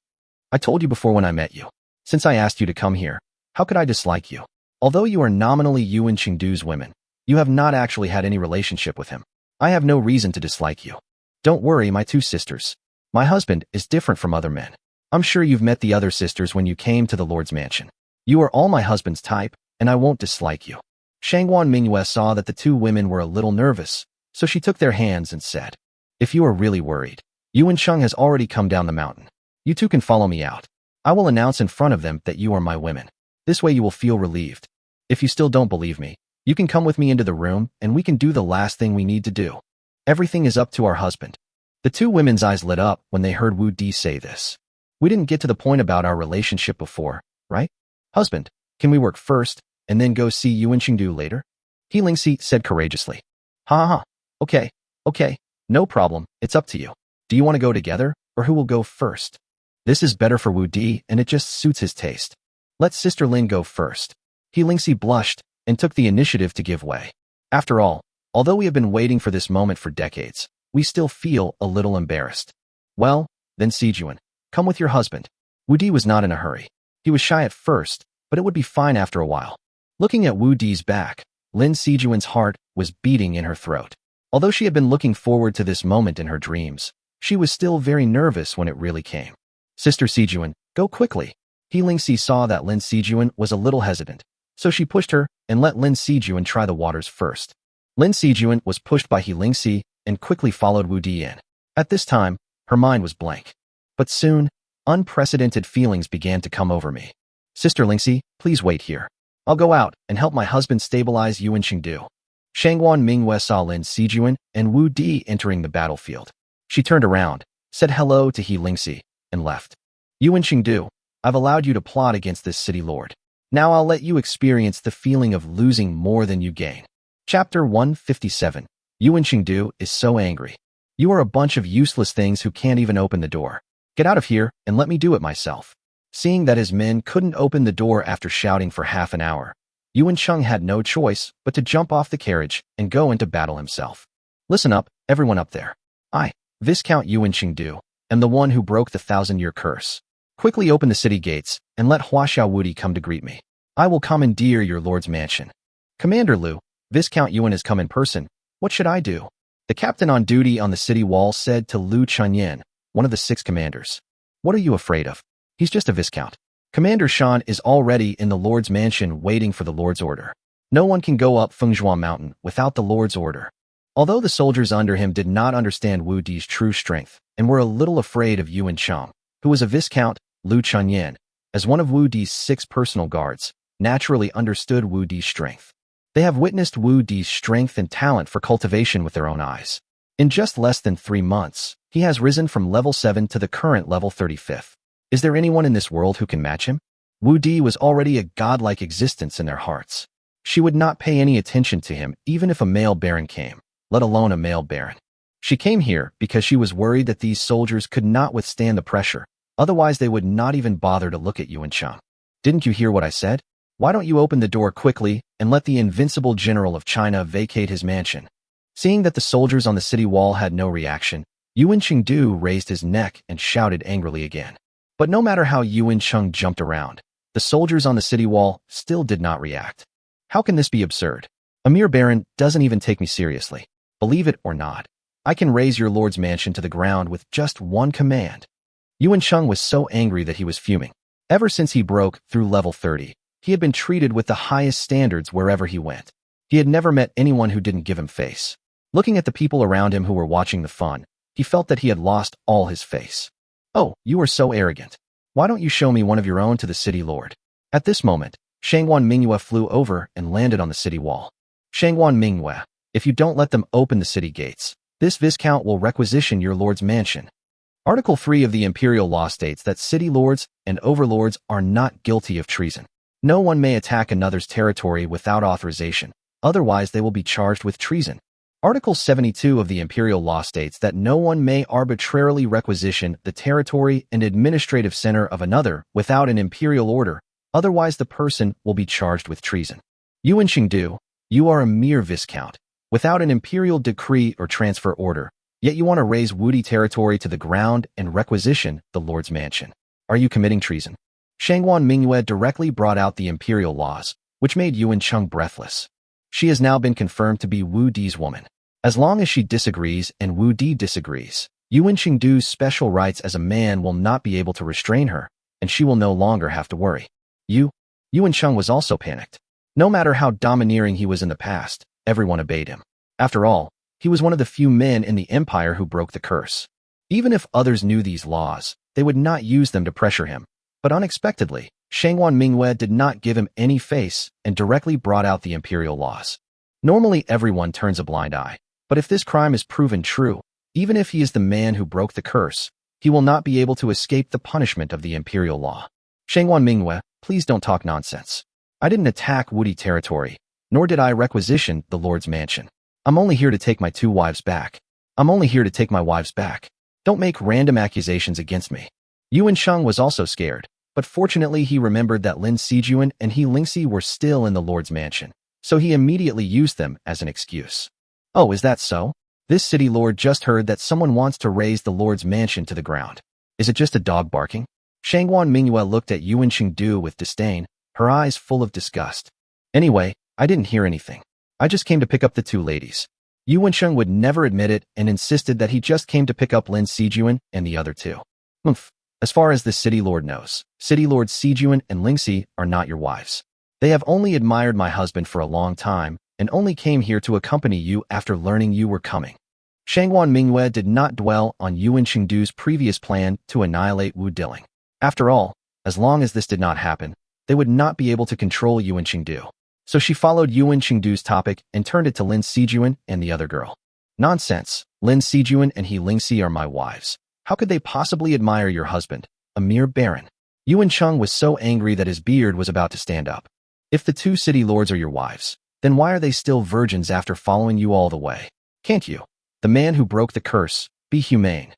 I told you before when I met you. Since I asked you to come here, how could I dislike you? Although you are nominally Yuan Qingdu's women, you have not actually had any relationship with him. I have no reason to dislike you. Don't worry, my two sisters. My husband is different from other men. I'm sure you've met the other sisters when you came to the Lord's mansion. You are all my husband's type, and I won't dislike you. Shangwan Mingyue saw that the two women were a little nervous, so she took their hands and said, If you are really worried, Yuan Cheng has already come down the mountain. You two can follow me out. I will announce in front of them that you are my women. This way you will feel relieved. If you still don't believe me, you can come with me into the room and we can do the last thing we need to do. Everything is up to our husband. The two women's eyes lit up when they heard Wu Di say this. We didn't get to the point about our relationship before, right? Husband, can we work first and then go see Yuan Qingdu later? He Lingxi said courageously. Ha. Okay, no problem, it's up to you. Do you want to go together or who will go first? This is better for Wu Di and it just suits his taste. Let Sister Lin go first. He Lingxi blushed and took the initiative to give way. After all, although we have been waiting for this moment for decades, we still feel a little embarrassed. Well, then Sijuan, come with your husband. Wu Di was not in a hurry. He was shy at first, but it would be fine after a while. Looking at Wu Di's back, Lin Sijuan's heart was beating in her throat. Although she had been looking forward to this moment in her dreams, she was still very nervous when it really came. Sister Sijuan, go quickly. He Lingxi saw that Lin Sijuan was a little hesitant, so she pushed her and let Lin Sijuan try the waters first. Lin Sijuan was pushed by He Lingxi and quickly followed Wu Di in. At this time, her mind was blank. But soon, unprecedented feelings began to come over me. Sister Lingxi, please wait here. I'll go out and help my husband stabilize Yuan Qingdu. Shangwan Mingyue saw Lin Sijuan and Wu Di entering the battlefield. She turned around, said hello to He Lingxi, and left. Yuan Qingdu, I've allowed you to plot against this city lord. Now I'll let you experience the feeling of losing more than you gain. Chapter 157. Yuan Qingdu is so angry. You are a bunch of useless things who can't even open the door. Get out of here and let me do it myself. Seeing that his men couldn't open the door after shouting for half an hour, Yuan Cheng had no choice but to jump off the carriage and go into battle himself. Listen up, everyone up there. I, Viscount Yuan Qingdu, am the one who broke the 1,000-year curse. Quickly open the city gates and let Huaxiao Wudi come to greet me. I will commandeer your lord's mansion. Commander Liu, Viscount Yuan has come in person. What should I do? The captain on duty on the city wall said to Liu Chunyan, one of the 6 commanders. What are you afraid of? He's just a viscount. Commander Shan is already in the lord's mansion waiting for the lord's order. No one can go up Fengzhou Mountain without the lord's order. Although the soldiers under him did not understand Wu Di's true strength and were a little afraid of Yuan Cheng, who was a viscount, Liu Chunyan, as one of Wu Di's 6 personal guards, naturally understood Wu Di's strength. They have witnessed Wu Di's strength and talent for cultivation with their own eyes. In just less than 3 months, he has risen from level 7 to the current level 35th. Is there anyone in this world who can match him? Wu Di was already a godlike existence in their hearts. She would not pay any attention to him even if a male baron came, let alone a male baron. She came here because she was worried that these soldiers could not withstand the pressure, otherwise they would not even bother to look at Yuan Cheng. Didn't you hear what I said? Why don't you open the door quickly and let the invincible general of China vacate his mansion? Seeing that the soldiers on the city wall had no reaction, Yuan Chengdu raised his neck and shouted angrily again. But no matter how Yuan Cheng jumped around, the soldiers on the city wall still did not react. How can this be absurd? A mere baron doesn't even take me seriously. Believe it or not, I can raise your lord's mansion to the ground with just one command. Yuan Cheng was so angry that he was fuming. Ever since he broke through level 30, he had been treated with the highest standards wherever he went. He had never met anyone who didn't give him face. Looking at the people around him who were watching the fun, he felt that he had lost all his face. Oh, you are so arrogant. Why don't you show me one of your own to the city lord? At this moment, Shangguan Mingyue flew over and landed on the city wall. Shangguan Mingyue, if you don't let them open the city gates, this Viscount will requisition your lord's mansion. Article 3 of the Imperial Law states that city lords and overlords are not guilty of treason. No one may attack another's territory without authorization, otherwise they will be charged with treason. Article 72 of the Imperial Law states that no one may arbitrarily requisition the territory and administrative center of another without an imperial order, otherwise the person will be charged with treason. Yuan Chengdu, you are a mere viscount, without an imperial decree or transfer order, yet you want to raise Wudi territory to the ground and requisition the lord's mansion. Are you committing treason? Shangguan Mingyue directly brought out the imperial laws, which made Yuan Cheng breathless. She has now been confirmed to be Wu Di's woman. As long as she disagrees and Wu Di disagrees, Yuan Chengdu's special rights as a man will not be able to restrain her, and she will no longer have to worry. Yuan Cheng was also panicked. No matter how domineering he was in the past, everyone obeyed him. After all, he was one of the few men in the empire who broke the curse. Even if others knew these laws, they would not use them to pressure him. But unexpectedly, Shangguan Mingyue did not give him any face and directly brought out the imperial laws. Normally everyone turns a blind eye. But if this crime is proven true, even if he is the man who broke the curse, he will not be able to escape the punishment of the imperial law. Shangguan Mingyue, please don't talk nonsense. I didn't attack Wudi territory, nor did I requisition the lord's mansion. I'm only here to take my two wives back. Don't make random accusations against me. Yuan Cheng was also scared, but fortunately he remembered that Lin Sijuan and He Lingxi were still in the lord's mansion, so he immediately used them as an excuse. Oh, is that so? This city lord just heard that someone wants to raise the lord's mansion to the ground. Is it just a dog barking? Shangguan Mingyue looked at Yuan Chengdu with disdain, her eyes full of disgust. Anyway, I didn't hear anything. I just came to pick up the two ladies. Yuan Cheng would never admit it and insisted that he just came to pick up Lin Sijuan and the other two. As far as the city lord knows, city lords Sijuan and Lingxi are not your wives. They have only admired my husband for a long time, and only came here to accompany you after learning you were coming. Shangguan Mingyue did not dwell on Yuan Chengdu's previous plan to annihilate Wu Diling. After all, as long as this did not happen, they would not be able to control Yuan Chengdu. So she followed Yuan Chengdu's topic and turned it to Lin Sijuan and the other girl. Nonsense, Lin Sijuan and He Lingxi are my wives. How could they possibly admire your husband, a mere baron? Yuan Cheng was so angry that his beard was about to stand up. If the two city lords are your wives, then why are they still virgins after following you all the way? Can't you, the man who broke the curse, be humane?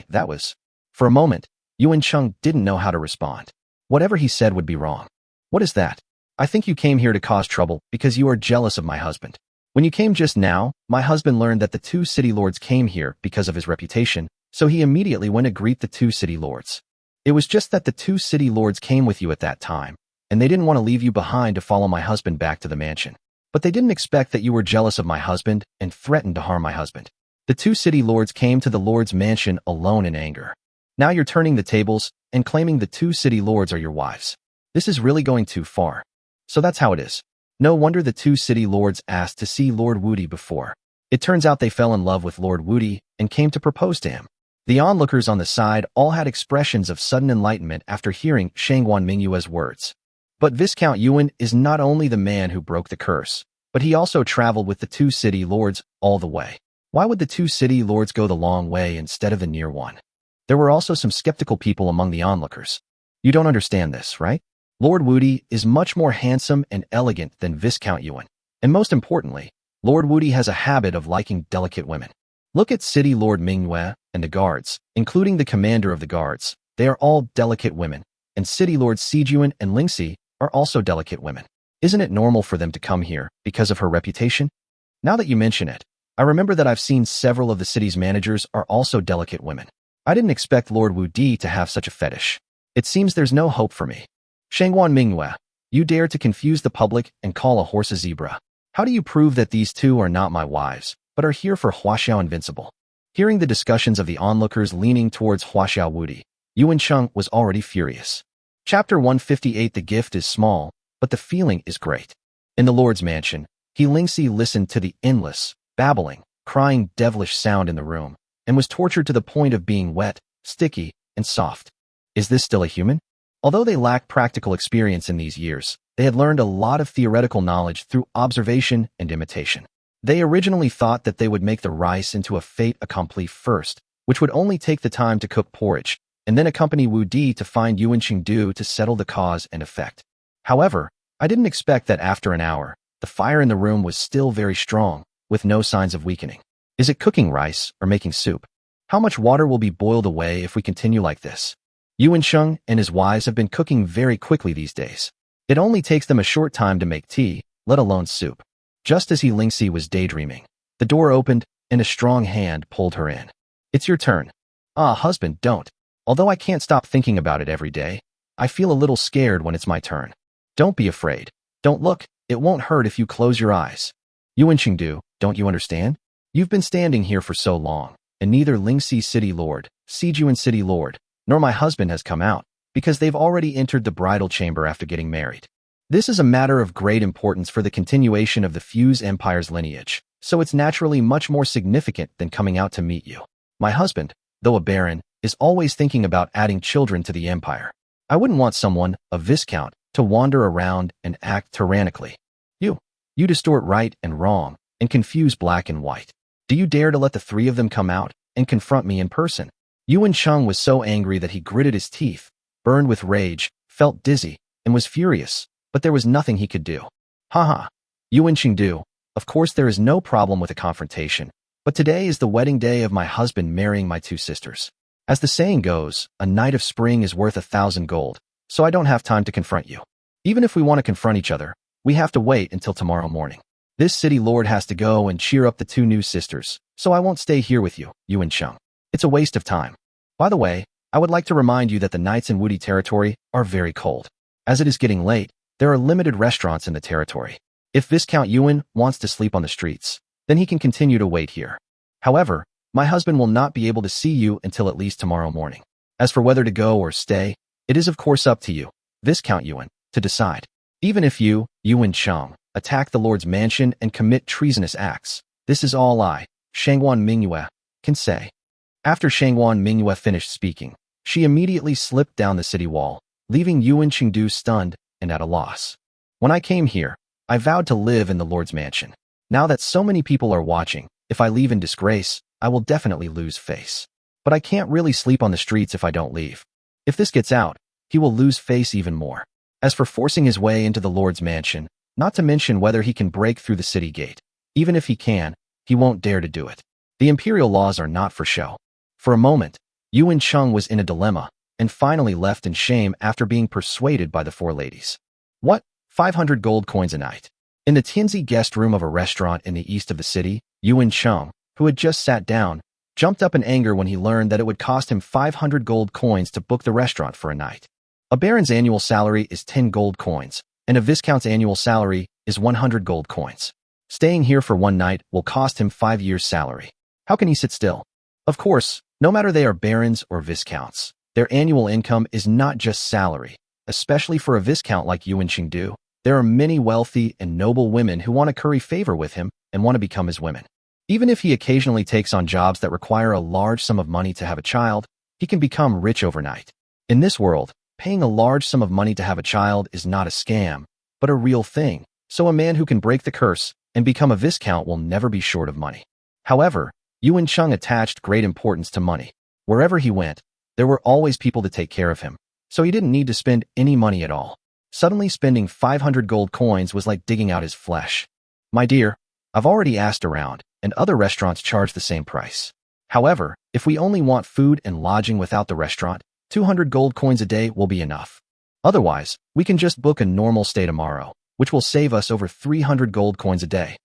That was. For a moment, Yuan Cheng didn't know how to respond. Whatever he said would be wrong. What is that? I think you came here to cause trouble because you are jealous of my husband. When you came just now, my husband learned that the two city lords came here because of his reputation, so he immediately went to greet the two city lords. It was just that the two city lords came with you at that time, and they didn't want to leave you behind to follow my husband back to the mansion. But they didn't expect that you were jealous of my husband and threatened to harm my husband. The two city lords came to the lord's mansion alone in anger. Now you're turning the tables and claiming the two city lords are your wives. This is really going too far. So that's how it is. No wonder the two city lords asked to see Lord Wudi before. It turns out they fell in love with Lord Wudi and came to propose to him. The onlookers on the side all had expressions of sudden enlightenment after hearing Shangguan Mingyue's words. But Viscount Yuan is not only the man who broke the curse, but he also traveled with the two city lords all the way. Why would the two city lords go the long way instead of the near one? There were also some skeptical people among the onlookers. You don't understand this, right? Lord Wudi is much more handsome and elegant than Viscount Yuan. And most importantly, Lord Wudi has a habit of liking delicate women. Look at City Lord Manhwa and the guards, including the commander of the guards. They are all delicate women, and City Lords Sijuan and Lingxi are also delicate women. Isn't it normal for them to come here because of her reputation? Now that you mention it, I remember that I've seen several of the city's managers are also delicate women. I didn't expect Lord Wu Di to have such a fetish. It seems there's no hope for me. Shangguan Minghua, you dare to confuse the public and call a horse a zebra. How do you prove that these two are not my wives, but are here for Huaxiao Invincible? Hearing the discussions of the onlookers leaning towards Huaxiao Wudi, Yuan Cheng was already furious. Chapter 158. The gift is small, but the feeling is great. In the Lord's mansion, He Lingxi listened to the endless, babbling, crying devilish sound in the room, and was tortured to the point of being wet, sticky, and soft. Is this still a human? Although they lacked practical experience in these years, they had learned a lot of theoretical knowledge through observation and imitation. They originally thought that they would make the rice into a fait accompli first, which would only take the time to cook porridge, and then accompany Wu Di to find Yuan Qingdu to settle the cause and effect. However, I didn't expect that after an hour, the fire in the room was still very strong, with no signs of weakening. Is it cooking rice or making soup? How much water will be boiled away if we continue like this? Yuan Sheng and his wives have been cooking very quickly these days. It only takes them a short time to make tea, let alone soup. Just as He Lingxi was daydreaming, the door opened and a strong hand pulled her in. It's your turn. Ah, husband, don't. Although I can't stop thinking about it every day, I feel a little scared when it's my turn. Don't be afraid. Don't look, it won't hurt if you close your eyes. Yuan Qingdu, don't you understand? You've been standing here for so long, and neither Lingxi City Lord, Sijuan City Lord, nor my husband has come out, because they've already entered the bridal chamber after getting married. This is a matter of great importance for the continuation of the Fuse Empire's lineage, so it's naturally much more significant than coming out to meet you. My husband, though a baron, is always thinking about adding children to the empire. I wouldn't want someone, a viscount, to wander around and act tyrannically. You distort right and wrong, and confuse black and white. Do you dare to let the three of them come out and confront me in person? Yuan Cheng was so angry that he gritted his teeth, burned with rage, felt dizzy, and was furious, but there was nothing he could do. Haha. Yuan Qingdu, of course there is no problem with a confrontation, but today is the wedding day of my husband marrying my two sisters. As the saying goes, a night of spring is worth 1,000 gold, so I don't have time to confront you. Even if we want to confront each other, we have to wait until tomorrow morning. This city lord has to go and cheer up the two new sisters, so I won't stay here with you, Yuan Cheng. It's a waste of time. By the way, I would like to remind you that the nights in Wudi territory are very cold. As it is getting late, there are limited restaurants in the territory. If Viscount Yuan wants to sleep on the streets, then he can continue to wait here. However, my husband will not be able to see you until at least tomorrow morning. As for whether to go or stay, it is of course up to you, Viscount Yuan, to decide. Even if you, Yuan Cheng, attack the Lord's mansion and commit treasonous acts, this is all I, Shangguan Minghua, can say. After Shangguan Minghua finished speaking, she immediately slipped down the city wall, leaving Yuan Qingdu stunned and at a loss. When I came here, I vowed to live in the Lord's mansion. Now that so many people are watching, if I leave in disgrace, I will definitely lose face. But I can't really sleep on the streets if I don't leave. If this gets out, he will lose face even more. As for forcing his way into the Lord's mansion, not to mention whether he can break through the city gate, even if he can, he won't dare to do it. The imperial laws are not for show. For a moment, Yuan Cheng was in a dilemma, and finally left in shame after being persuaded by the four ladies. What? 500 gold coins a night. In the Tianzi guest room of a restaurant in the east of the city, Yuan Cheng, who had just sat down, jumped up in anger when he learned that it would cost him 500 gold coins to book the restaurant for a night. A baron's annual salary is 10 gold coins, and a viscount's annual salary is 100 gold coins. Staying here for one night will cost him 5 years' salary. How can he sit still? Of course, no matter they are barons or viscounts, their annual income is not just salary. Especially for a viscount like Yuan Qingdu, there are many wealthy and noble women who want to curry favor with him and want to become his women. Even if he occasionally takes on jobs that require a large sum of money to have a child, he can become rich overnight. In this world, paying a large sum of money to have a child is not a scam, but a real thing, so a man who can break the curse and become a viscount will never be short of money. However, Yuan Cheng attached great importance to money. Wherever he went, there were always people to take care of him, so he didn't need to spend any money at all. Suddenly spending 500 gold coins was like digging out his flesh. My dear, I've already asked around, and other restaurants charge the same price. However, if we only want food and lodging without the restaurant, 200 gold coins a day will be enough. Otherwise, we can just book a normal stay tomorrow, which will save us over 300 gold coins a day.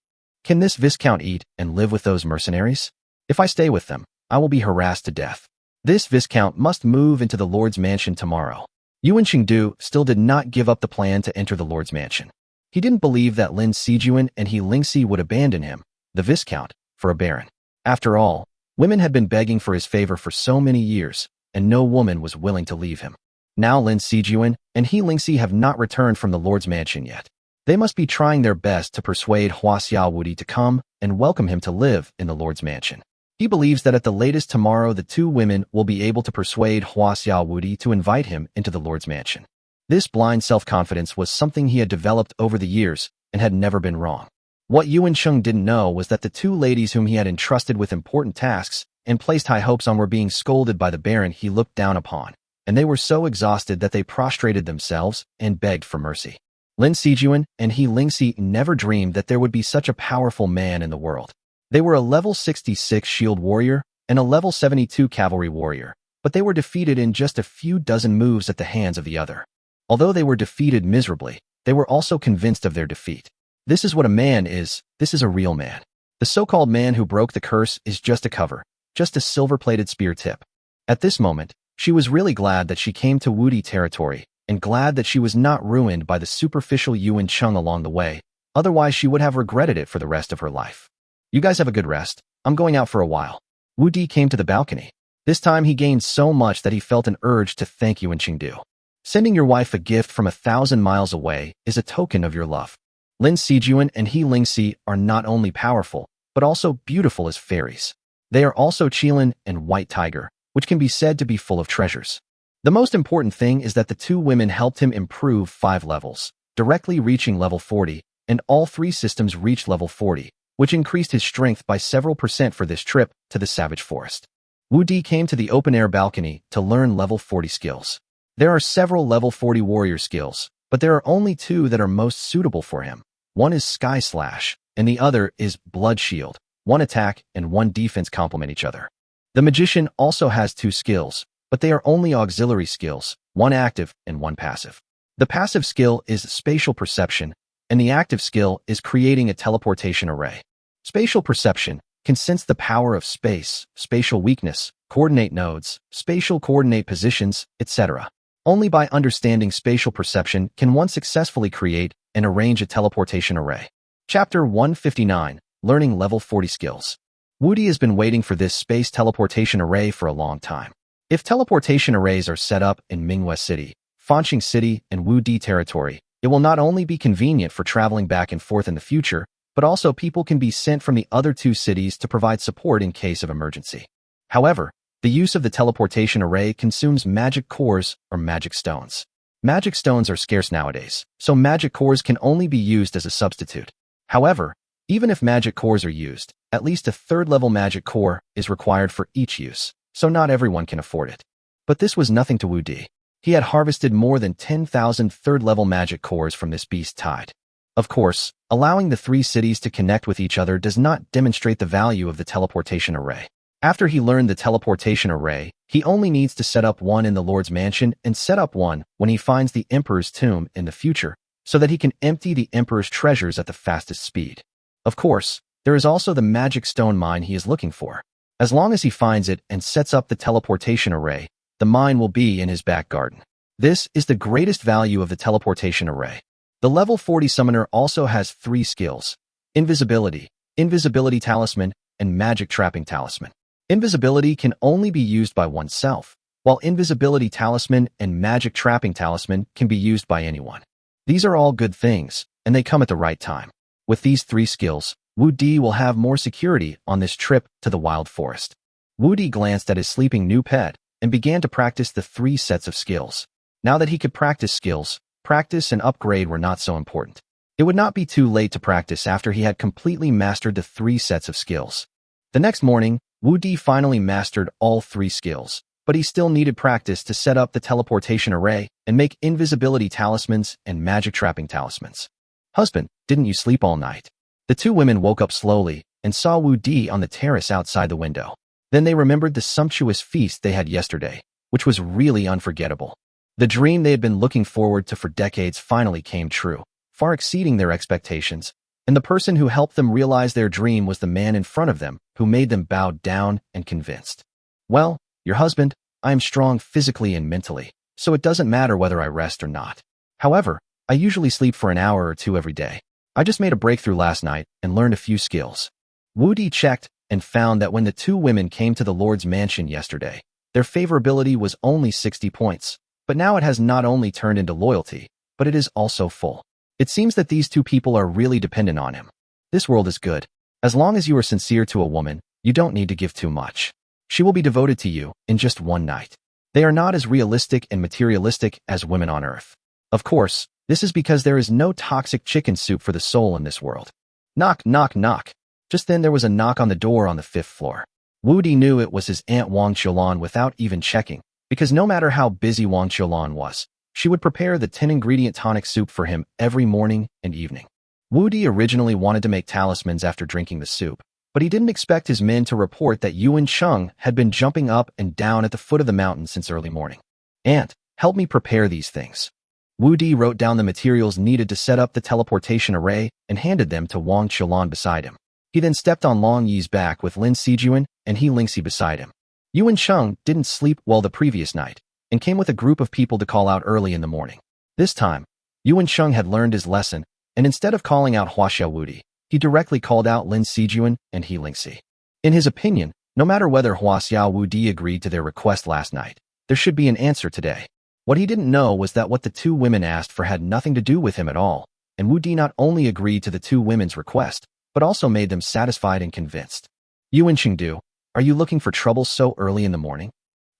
Can this Viscount eat and live with those mercenaries? If I stay with them, I will be harassed to death. This Viscount must move into the Lord's mansion tomorrow. Yuan Qingdu still did not give up the plan to enter the Lord's mansion. He didn't believe that Lin Sijuan and He Lingxi would abandon him, the Viscount, for a baron. After all, women had been begging for his favor for so many years, and no woman was willing to leave him. Now Lin Sijuan and He Lingxi have not returned from the Lord's mansion yet. They must be trying their best to persuade Hua Xiaowudi to come and welcome him to live in the Lord's mansion. He believes that at the latest tomorrow the two women will be able to persuade Hua Xiaowudi to invite him into the Lord's mansion. This blind self-confidence was something he had developed over the years and had never been wrong. What Yuan Sheng didn't know was that the two ladies whom he had entrusted with important tasks and placed high hopes on were being scolded by the baron he looked down upon, and they were so exhausted that they prostrated themselves and begged for mercy. Lin Sijuan and He Lingxi never dreamed that there would be such a powerful man in the world. They were a level 66 shield warrior and a level 72 cavalry warrior, but they were defeated in just a few dozen moves at the hands of the other. Although they were defeated miserably, they were also convinced of their defeat. This is what a man is. This is a real man. The so-called man who broke the curse is just a cover, just a silver-plated spear tip. At this moment, she was really glad that she came to Wudi territory, and glad that she was not ruined by the superficial Yuan Cheng along the way, otherwise she would have regretted it for the rest of her life. You guys have a good rest. I'm going out for a while. Wu Di came to the balcony. This time he gained so much that he felt an urge to thank Yuan Qingdu. Sending your wife a gift from 1,000 miles away is a token of your love. Lin Sijuan and He Lingxi are not only powerful, but also beautiful as fairies. They are also Qilin and White Tiger, which can be said to be full of treasures. The most important thing is that the two women helped him improve 5 levels, directly reaching level 40, and all 3 systems reached level 40, which increased his strength by several % for this trip to the savage forest. Wu Di came to the open-air balcony to learn level 40 skills. There are several level 40 warrior skills, but there are only 2 that are most suitable for him. One is Sky Slash, and the other is Blood Shield. 1 attack and 1 defense complement each other. The magician also has 2 skills, but they are only auxiliary skills, 1 active and 1 passive. The passive skill is spatial perception, and the active skill is creating a teleportation array. Spatial perception can sense the power of space, spatial weakness, coordinate nodes, spatial coordinate positions, etc. Only by understanding spatial perception can one successfully create and arrange a teleportation array. Chapter 159, Learning Level 40 Skills. Wu Di has been waiting for this space teleportation array for a long time. If teleportation arrays are set up in Manhwa City, Fanqing City, and Wu Di territory, it will not only be convenient for traveling back and forth in the future, but also people can be sent from the other 2 cities to provide support in case of emergency. However, the use of the teleportation array consumes magic cores or magic stones. Magic stones are scarce nowadays, so magic cores can only be used as a substitute. However, even if magic cores are used, at least a 3rd-level magic core is required for each use, so not everyone can afford it. But this was nothing to Wu Di. He had harvested more than 10,000 3rd-level magic cores from this beast tide. Of course, allowing the 3 cities to connect with each other does not demonstrate the value of the teleportation array. After he learned the teleportation array, he only needs to set up 1 in the Lord's mansion and set up 1 when he finds the Emperor's tomb in the future, so that he can empty the Emperor's treasures at the fastest speed. Of course, there is also the magic stone mine he is looking for. As long as he finds it and sets up the teleportation array, the mine will be in his back garden. This is the greatest value of the teleportation array. The level 40 summoner also has 3 skills: invisibility, invisibility talisman, and magic trapping talisman. Invisibility can only be used by oneself, while invisibility talisman and magic trapping talisman can be used by anyone. These are all good things, and they come at the right time. With these 3 skills, Wu Di will have more security on this trip to the wild forest. Wu Di glanced at his sleeping new pet and began to practice the 3 sets of skills. Now that he could practice skills, practice and upgrade were not so important. It would not be too late to practice after he had completely mastered the 3 sets of skills. The next morning, Wu Di finally mastered all 3 skills, but he still needed practice to set up the teleportation array and make invisibility talismans and magic trapping talismans. Husband, didn't you sleep all night? The two women woke up slowly and saw Wu Di on the terrace outside the window. Then they remembered the sumptuous feast they had yesterday, which was really unforgettable. The dream they had been looking forward to for decades finally came true, far exceeding their expectations, and the person who helped them realize their dream was the man in front of them who made them bow down and convinced. Well, your husband, I am strong physically and mentally, so it doesn't matter whether I rest or not. However, I usually sleep for an hour or two every day. I just made a breakthrough last night and learned a few skills. Wu Di checked and found that when the two women came to the Lord's mansion yesterday, their favorability was only 60 points, but now it has not only turned into loyalty, but it is also full. It seems that these two people are really dependent on him. This world is good. As long as you are sincere to a woman, you don't need to give too much. She will be devoted to you in just one night. They are not as realistic and materialistic as women on earth. Of course, this is because there is no toxic chicken soup for the soul in this world. Knock, knock, knock. Just then there was a knock on the door on the 5th floor. Wu Di knew it was his Aunt Wang Qiulan without even checking, because no matter how busy Wang Qiulan was, she would prepare the 10-ingredient tonic soup for him every morning and evening. Wu Di originally wanted to make talismans after drinking the soup, but he didn't expect his men to report that Yuan Cheng had been jumping up and down at the foot of the mountain since early morning. Aunt, help me prepare these things. Wu Di wrote down the materials needed to set up the teleportation array and handed them to Wang Qiulan beside him. He then stepped on Long Yi's back with Lin Sijuan and He Lingxi beside him. Yuan Cheng didn't sleep well the previous night and came with a group of people to call out early in the morning. This time, Yuan Cheng had learned his lesson, and instead of calling out Huaxiao Wu Di, he directly called out Lin Sijuan and He Lingxi. In his opinion, no matter whether Huaxiao Wu Di agreed to their request last night, there should be an answer today. What he didn't know was that what the two women asked for had nothing to do with him at all, and Wu Di not only agreed to the two women's request, but also made them satisfied and convinced. Yuan Chengdu, are you looking for trouble so early in the morning?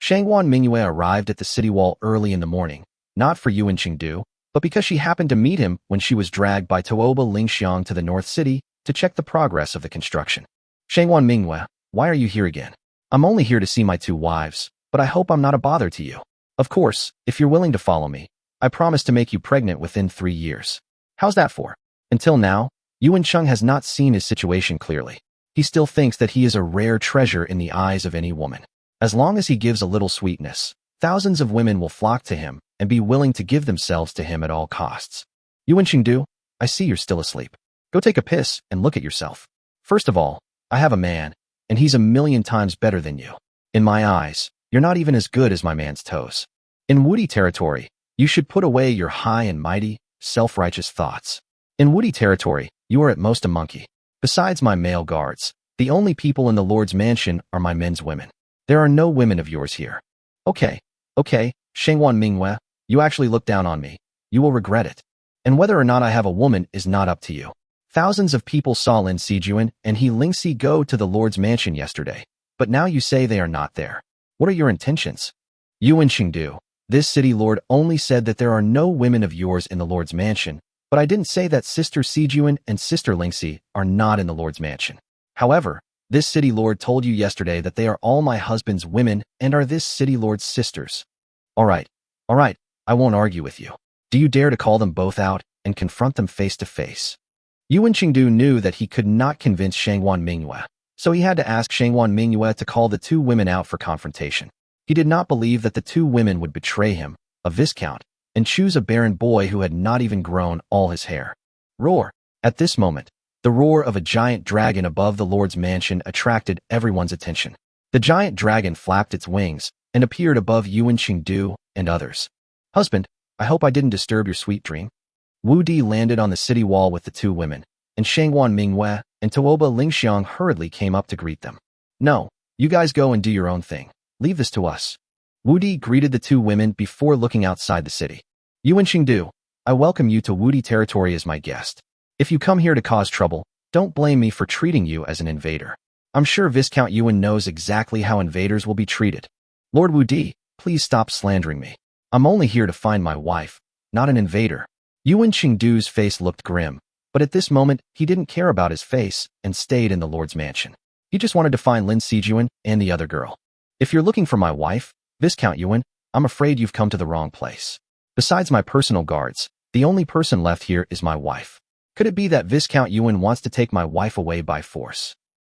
Shangwan Mingyue arrived at the city wall early in the morning, not for Yuan Chengdu, but because she happened to meet him when she was dragged by Tuoba Lingxiang to the North City to check the progress of the construction. Shangwan Mingyue, why are you here again? I'm only here to see my two wives, but I hope I'm not a bother to you. Of course, if you're willing to follow me, I promise to make you pregnant within 3 years. How's that for? Until now, Yuan Cheng has not seen his situation clearly. He still thinks that he is a rare treasure in the eyes of any woman. As long as he gives a little sweetness, thousands of women will flock to him and be willing to give themselves to him at all costs. Yuan Chengdu, I see you're still asleep. Go take a piss and look at yourself. First of all, I have a man, and he's 1,000,000 times better than you. In my eyes, you're not even as good as my man's toes. In Wu Di territory, you should put away your high and mighty, self-righteous thoughts. In Wu Di territory, you are at most a monkey. Besides my male guards, the only people in the Lord's mansion are my men's women. There are no women of yours here. Okay, Shangwan Mingyue, you actually look down on me. You will regret it. And whether or not I have a woman is not up to you. Thousands of people saw Lin Sijuan and He Lingxi go to the Lord's mansion yesterday, but now you say they are not there. What are your intentions? Yuan Chengdu, this city lord only said that there are no women of yours in the Lord's mansion, but I didn't say that Sister Sijuan and Sister Lingxi are not in the Lord's mansion. However, this city lord told you yesterday that they are all my husband's women and are this city lord's sisters. All right, I won't argue with you. Do you dare to call them both out and confront them face to face? Yuan Chengdu knew that he could not convince Shangwan Mingyue, so he had to ask Shangwan Mingyue to call the two women out for confrontation. He did not believe that the two women would betray him, a viscount, and choose a barren boy who had not even grown all his hair. Roar! At this moment, the roar of a giant dragon above the Lord's mansion attracted everyone's attention. The giant dragon flapped its wings and appeared above Yuan Chengdu and others. Husband, I hope I didn't disturb your sweet dream. Wu Di landed on the city wall with the two women, and Shangwan Mingyue and Tuoba Lingxiang hurriedly came up to greet them. No, you guys go and do your own thing. Leave this to us. Wu Di greeted the two women before looking outside the city. Yuan Chengdu, I welcome you to Wu Di territory as my guest. If you come here to cause trouble, don't blame me for treating you as an invader. I'm sure Viscount Yuan knows exactly how invaders will be treated. Lord Wu Di, please stop slandering me. I'm only here to find my wife, not an invader. Yuan Chengdu's face looked grim, but at this moment, he didn't care about his face and stayed in the Lord's mansion. He just wanted to find Lin Sijuan and the other girl. If you're looking for my wife, Viscount Yuan, I'm afraid you've come to the wrong place. Besides my personal guards, the only person left here is my wife. Could it be that Viscount Yuan wants to take my wife away by force?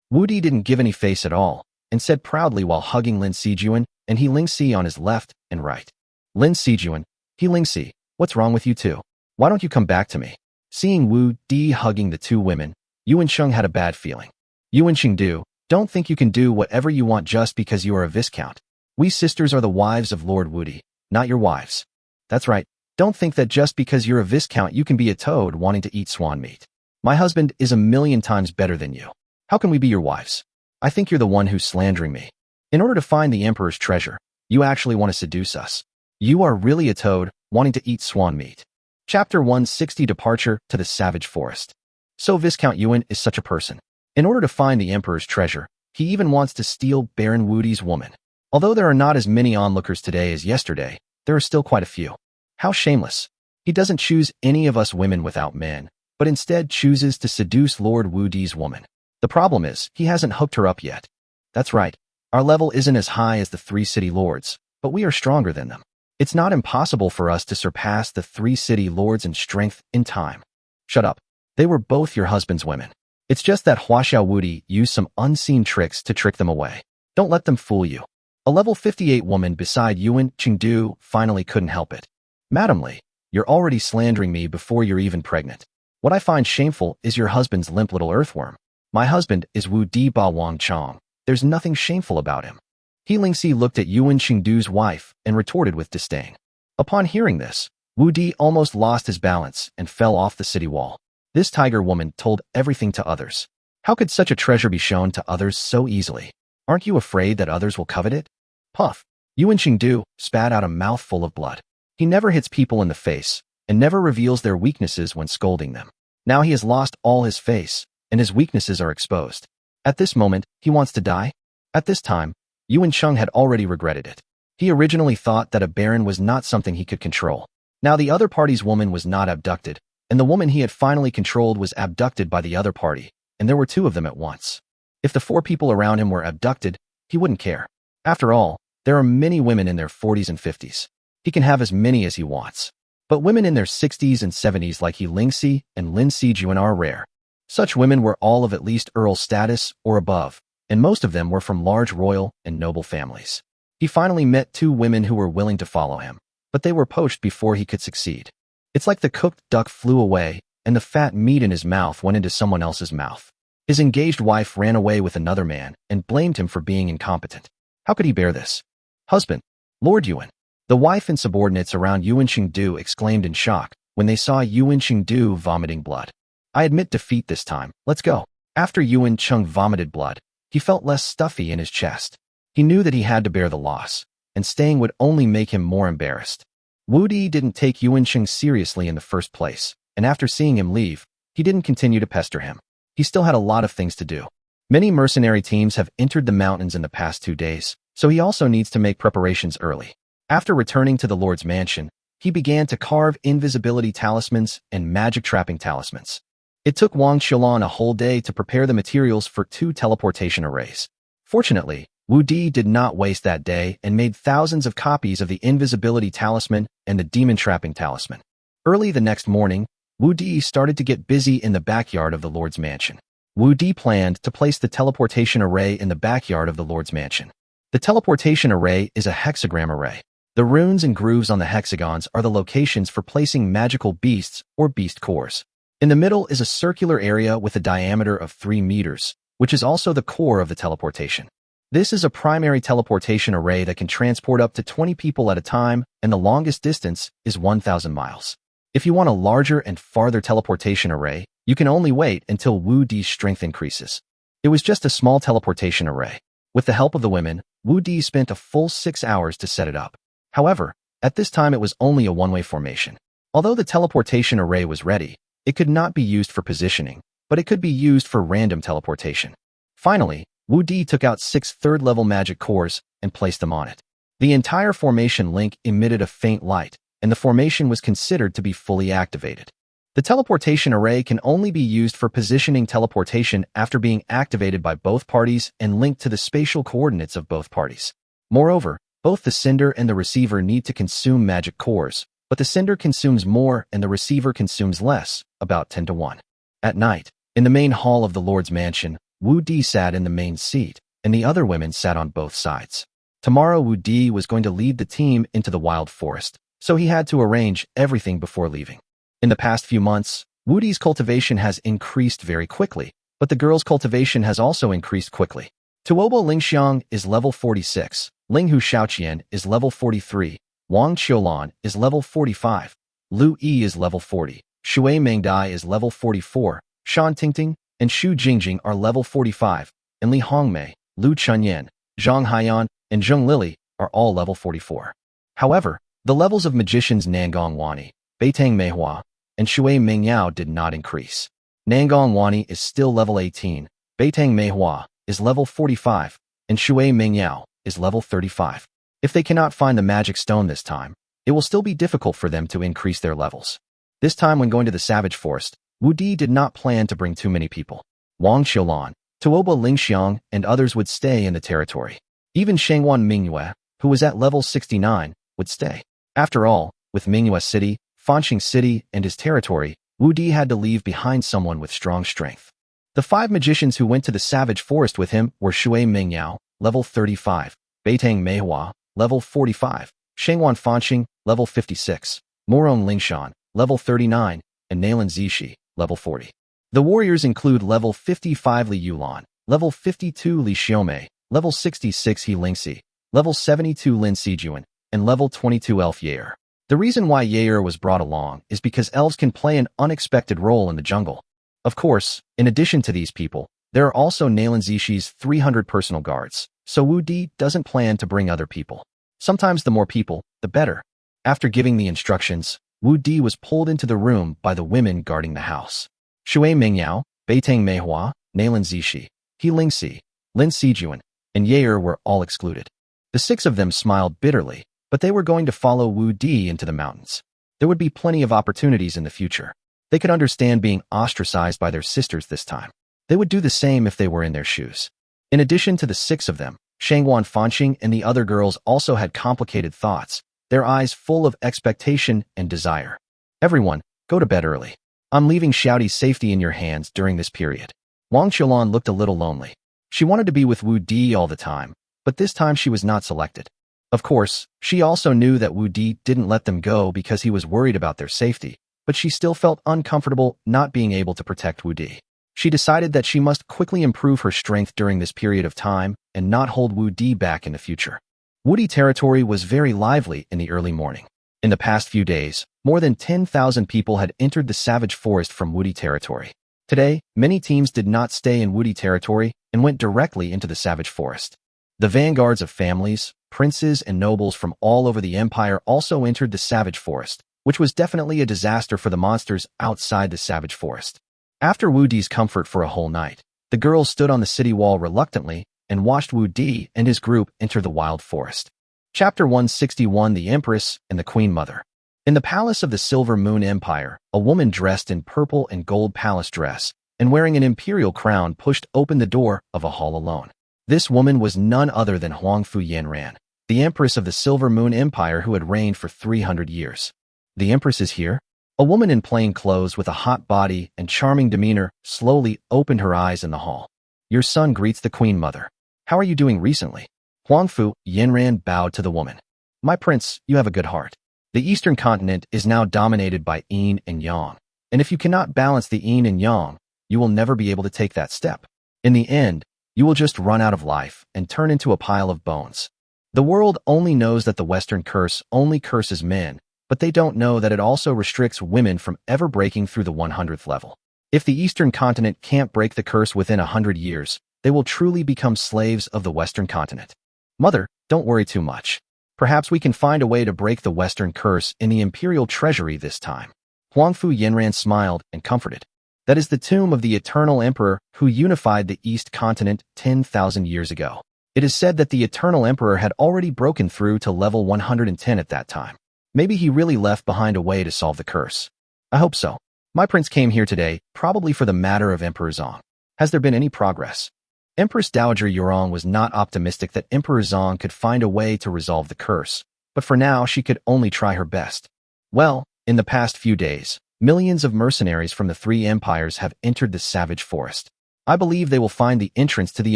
Wu Di didn't give any face at all, and said proudly while hugging Lin Sijuan and He Lingxi on his left and right. Lin Sijuan, He Lingxi, what's wrong with you two? Why don't you come back to me? Seeing Wu Di hugging the two women, Yuan Sheng had a bad feeling. Yuan Chengdu, don't think you can do whatever you want just because you are a viscount. We sisters are the wives of Lord Wu Di, not your wives. That's right, don't think that just because you're a viscount you can be a toad wanting to eat swan meat. My husband is 1,000,000 times better than you. How can we be your wives? I think you're the one who's slandering me. In order to find the Emperor's treasure, you actually want to seduce us. You are really a toad, wanting to eat swan meat. Chapter 160 Departure to the Savage Forest. So Viscount Yuan is such a person. In order to find the Emperor's treasure, he even wants to steal Baron Wu Di's woman. Although there are not as many onlookers today as yesterday, there are still quite a few. How shameless. He doesn't choose any of us women without men, but instead chooses to seduce Lord Wu Di's woman. The problem is, he hasn't hooked her up yet. That's right. Our level isn't as high as the 3 city lords, but we are stronger than them. It's not impossible for us to surpass the 3 city lords in strength in time. Shut up. They were both your husband's women. It's just that Huaxiao Wu Di used some unseen tricks to trick them away. Don't let them fool you. A level 58 woman beside Yuan Chengdu finally couldn't help it. Madam Li, you're already slandering me before you're even pregnant. What I find shameful is your husband's limp little earthworm. My husband is Wu Di Ba Wang Chong. There's nothing shameful about him. He Lingxi looked at Yuan Chengdu's wife and retorted with disdain. Upon hearing this, Wu Di almost lost his balance and fell off the city wall. This tiger woman told everything to others. How could such a treasure be shown to others so easily? Aren't you afraid that others will covet it? Puff. Yuan Chengdu spat out a mouthful of blood. He never hits people in the face and never reveals their weaknesses when scolding them. Now he has lost all his face, and his weaknesses are exposed. At this moment, he wants to die? At this time, Yuan Sheng had already regretted it. He originally thought that a baron was not something he could control. Now the other party's woman was not abducted, and the woman he had finally controlled was abducted by the other party, and there were 2 of them at once. If the 4 people around him were abducted, he wouldn't care. After all, there are many women in their 40s and 50s. He can have as many as he wants. But women in their 60s and 70s like He Lingxi and Lin Sijuan are rare. Such women were all of at least earl status or above, and most of them were from large royal and noble families. He finally met 2 women who were willing to follow him, but they were poached before he could succeed. It's like the cooked duck flew away, and the fat meat in his mouth went into someone else's mouth. His engaged wife ran away with another man and blamed him for being incompetent. How could he bear this? Husband, Lord Yuan. The wife and subordinates around Yuan Chengdu exclaimed in shock when they saw Yuan Chengdu vomiting blood. I admit defeat this time, let's go. After Yuan Cheng vomited blood, he felt less stuffy in his chest. He knew that he had to bear the loss, and staying would only make him more embarrassed. Wu Di didn't take Yuan Cheng seriously in the first place, and after seeing him leave, he didn't continue to pester him. He still had a lot of things to do. Many mercenary teams have entered the mountains in the past 2 days, so he also needs to make preparations early. After returning to the Lord's mansion, he began to carve invisibility talismans and magic trapping talismans. It took Wang Qiulan a whole day to prepare the materials for 2 teleportation arrays. Fortunately, Wu Di did not waste that day and made thousands of copies of the invisibility talisman and the demon trapping talisman. Early the next morning, Wu Di started to get busy in the backyard of the Lord's mansion. Wu Di planned to place the teleportation array in the backyard of the Lord's mansion. The teleportation array is a hexagram array. The runes and grooves on the hexagons are the locations for placing magical beasts or beast cores. In the middle is a circular area with a diameter of 3 meters, which is also the core of the teleportation. This is a primary teleportation array that can transport up to 20 people at a time, and the longest distance is 1,000 miles. If you want a larger and farther teleportation array, you can only wait until Wu Di's strength increases. It was just a small teleportation array. With the help of the women, Wu Di spent a full 6 hours to set it up. However, at this time it was only a one-way formation. Although the teleportation array was ready, it could not be used for positioning, but it could be used for random teleportation. Finally, Wu Di took out 6 third-level magic cores and placed them on it. The entire formation link emitted a faint light, and the formation was considered to be fully activated. The teleportation array can only be used for positioning teleportation after being activated by both parties and linked to the spatial coordinates of both parties. Moreover, both the sender and the receiver need to consume magic cores, but the sender consumes more and the receiver consumes less, about 10 to 1. At night, in the main hall of the Lord's mansion, Wu Di sat in the main seat, and the other women sat on both sides. Tomorrow Wu Di was going to lead the team into the wild forest, so he had to arrange everything before leaving. In the past few months, Wu Di's cultivation has increased very quickly, but the girls' cultivation has also increased quickly. Tuobo Lingxiang is level 46, Linghu Xiaoqian is level 43, Wang Qiulan is level 45, Lu Yi is level 40, Shui Mengdai is level 44, Shan Tingting and Xu Jingjing are level 45, and Li Hongmei, Lu Chunyan, Zhang Haiyan, and Zheng Lili are all level 44. However, the levels of magicians Nangong Wani, Beitang Manhwa, and Shui Mingyao did not increase. Nangong Wani is still level 18, Beitang Manhwa is level 45, and Shui Mingyao is level 35. If they cannot find the magic stone this time, it will still be difficult for them to increase their levels. This time when going to the savage forest, Wu Di did not plan to bring too many people. Wang Qiulan, Tuoba Lingxiang, and others would stay in the territory. Even Shangwan Mingyue, who was at level 69, would stay. After all, with Mingyue City, Fanqing City, and his territory, Wu Di had to leave behind someone with strong strength. The 5 magicians who went to the savage forest with him were Shui Mingyao, level 35, Beitang Manhwa, level 45, Shangwan Fanqing, level 56, Morong Lingshan, level 39, and Nalan Zishi, level 40. The warriors include level 55 Li Yulan, level 52 Li Xiaomei, level 66 He Lingxi, level 72 Lin Sijuan, and level 22 Elf Yair. The reason why Yair was brought along is because elves can play an unexpected role in the jungle. Of course, in addition to these people, there are also Nalan Zishi's 300 personal guards, so Wu Di doesn't plan to bring other people. Sometimes the more people, the better. After giving the instructions, Wu Di was pulled into the room by the women guarding the house. Shui Mingyao, Beitang Manhwa, Nalan Zishi, He Lingxi, Lin Sijuan, and Yair were all excluded. The 6 of them smiled bitterly, but they were going to follow Wu Di into the mountains. There would be plenty of opportunities in the future. They could understand being ostracized by their sisters this time. They would do the same if they were in their shoes. In addition to the 6 of them, Shangwan Fanqing and the other girls also had complicated thoughts, their eyes full of expectation and desire. Everyone, go to bed early. I'm leaving Xiaodi's safety in your hands during this period. Wang Qiulan looked a little lonely. She wanted to be with Wu Di all the time, but this time she was not selected. Of course, she also knew that Wu Di didn't let them go because he was worried about their safety, but she still felt uncomfortable not being able to protect Wu Di. She decided that she must quickly improve her strength during this period of time and not hold Wu Di back in the future. Wu Di territory was very lively in the early morning. In the past few days, more than 10,000 people had entered the savage forest from Wu Di territory. Today, many teams did not stay in Wu Di territory and went directly into the savage forest. The vanguards of families, princes, and nobles from all over the empire also entered the savage forest, which was definitely a disaster for the monsters outside the savage forest. After Wu Di's comfort for a whole night, the girls stood on the city wall reluctantly and watched Wu Di and his group enter the wild forest. Chapter 161: The Empress and the Queen Mother. In the palace of the Silver Moon Empire, a woman dressed in purple and gold palace dress and wearing an imperial crown pushed open the door of a hall alone. This woman was none other than Huangfu Yanran, the Empress of the Silver Moon Empire who had reigned for 300 years. The Empress is here? A woman in plain clothes with a hot body and charming demeanor slowly opened her eyes in the hall. Your son greets the Queen Mother. How are you doing recently? Huangfu Yanran bowed to the woman. My prince, you have a good heart. The Eastern continent is now dominated by yin and yang, and if you cannot balance the yin and yang, you will never be able to take that step. In the end, you will just run out of life and turn into a pile of bones. The world only knows that the Western curse only curses men, but they don't know that it also restricts women from ever breaking through the 100th level. If the Eastern continent can't break the curse within 100 years, they will truly become slaves of the Western continent. Mother, don't worry too much. Perhaps we can find a way to break the Western curse in the imperial treasury this time. Huangfu Yanran smiled and comforted. That is the tomb of the eternal emperor who unified the East continent 10,000 years ago. It is said that the eternal emperor had already broken through to level 110 at that time. Maybe he really left behind a way to solve the curse. I hope so. My prince came here today, probably for the matter of Emperor Zong. Has there been any progress? Empress Dowager Yurong was not optimistic that Emperor Zong could find a way to resolve the curse, but for now she could only try her best. Well, in the past few days, Millions of mercenaries from the three empires have entered the savage forest. I believe they will find the entrance to the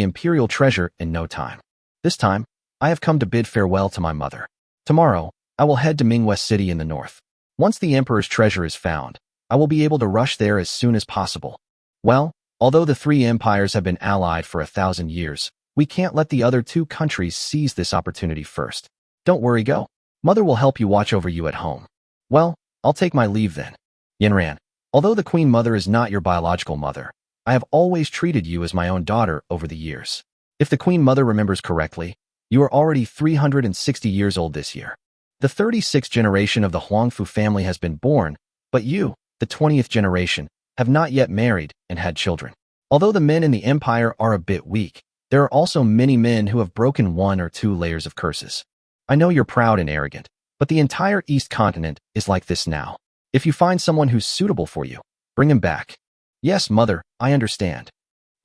imperial treasure in no time. This time, I have come to bid farewell to my mother. Tomorrow, I will head to Manhwa City in the north. Once the emperor's treasure is found, I will be able to rush there as soon as possible. Well, although the three empires have been allied for 1,000 years, we can't let the other two countries seize this opportunity first. Don't worry, go. Mother will help you watch over you at home. Well, I'll take my leave then. Yanran, although the Queen Mother is not your biological mother, I have always treated you as my own daughter over the years. If the Queen Mother remembers correctly, you are already 360 years old this year. The 36th generation of the Huangfu family has been born, but you, the 20th generation, have not yet married and had children. Although the men in the empire are a bit weak, there are also many men who have broken 1 or 2 layers of curses. I know you're proud and arrogant, but the entire East continent is like this now. If you find someone who's suitable for you, bring him back. Yes, mother, I understand.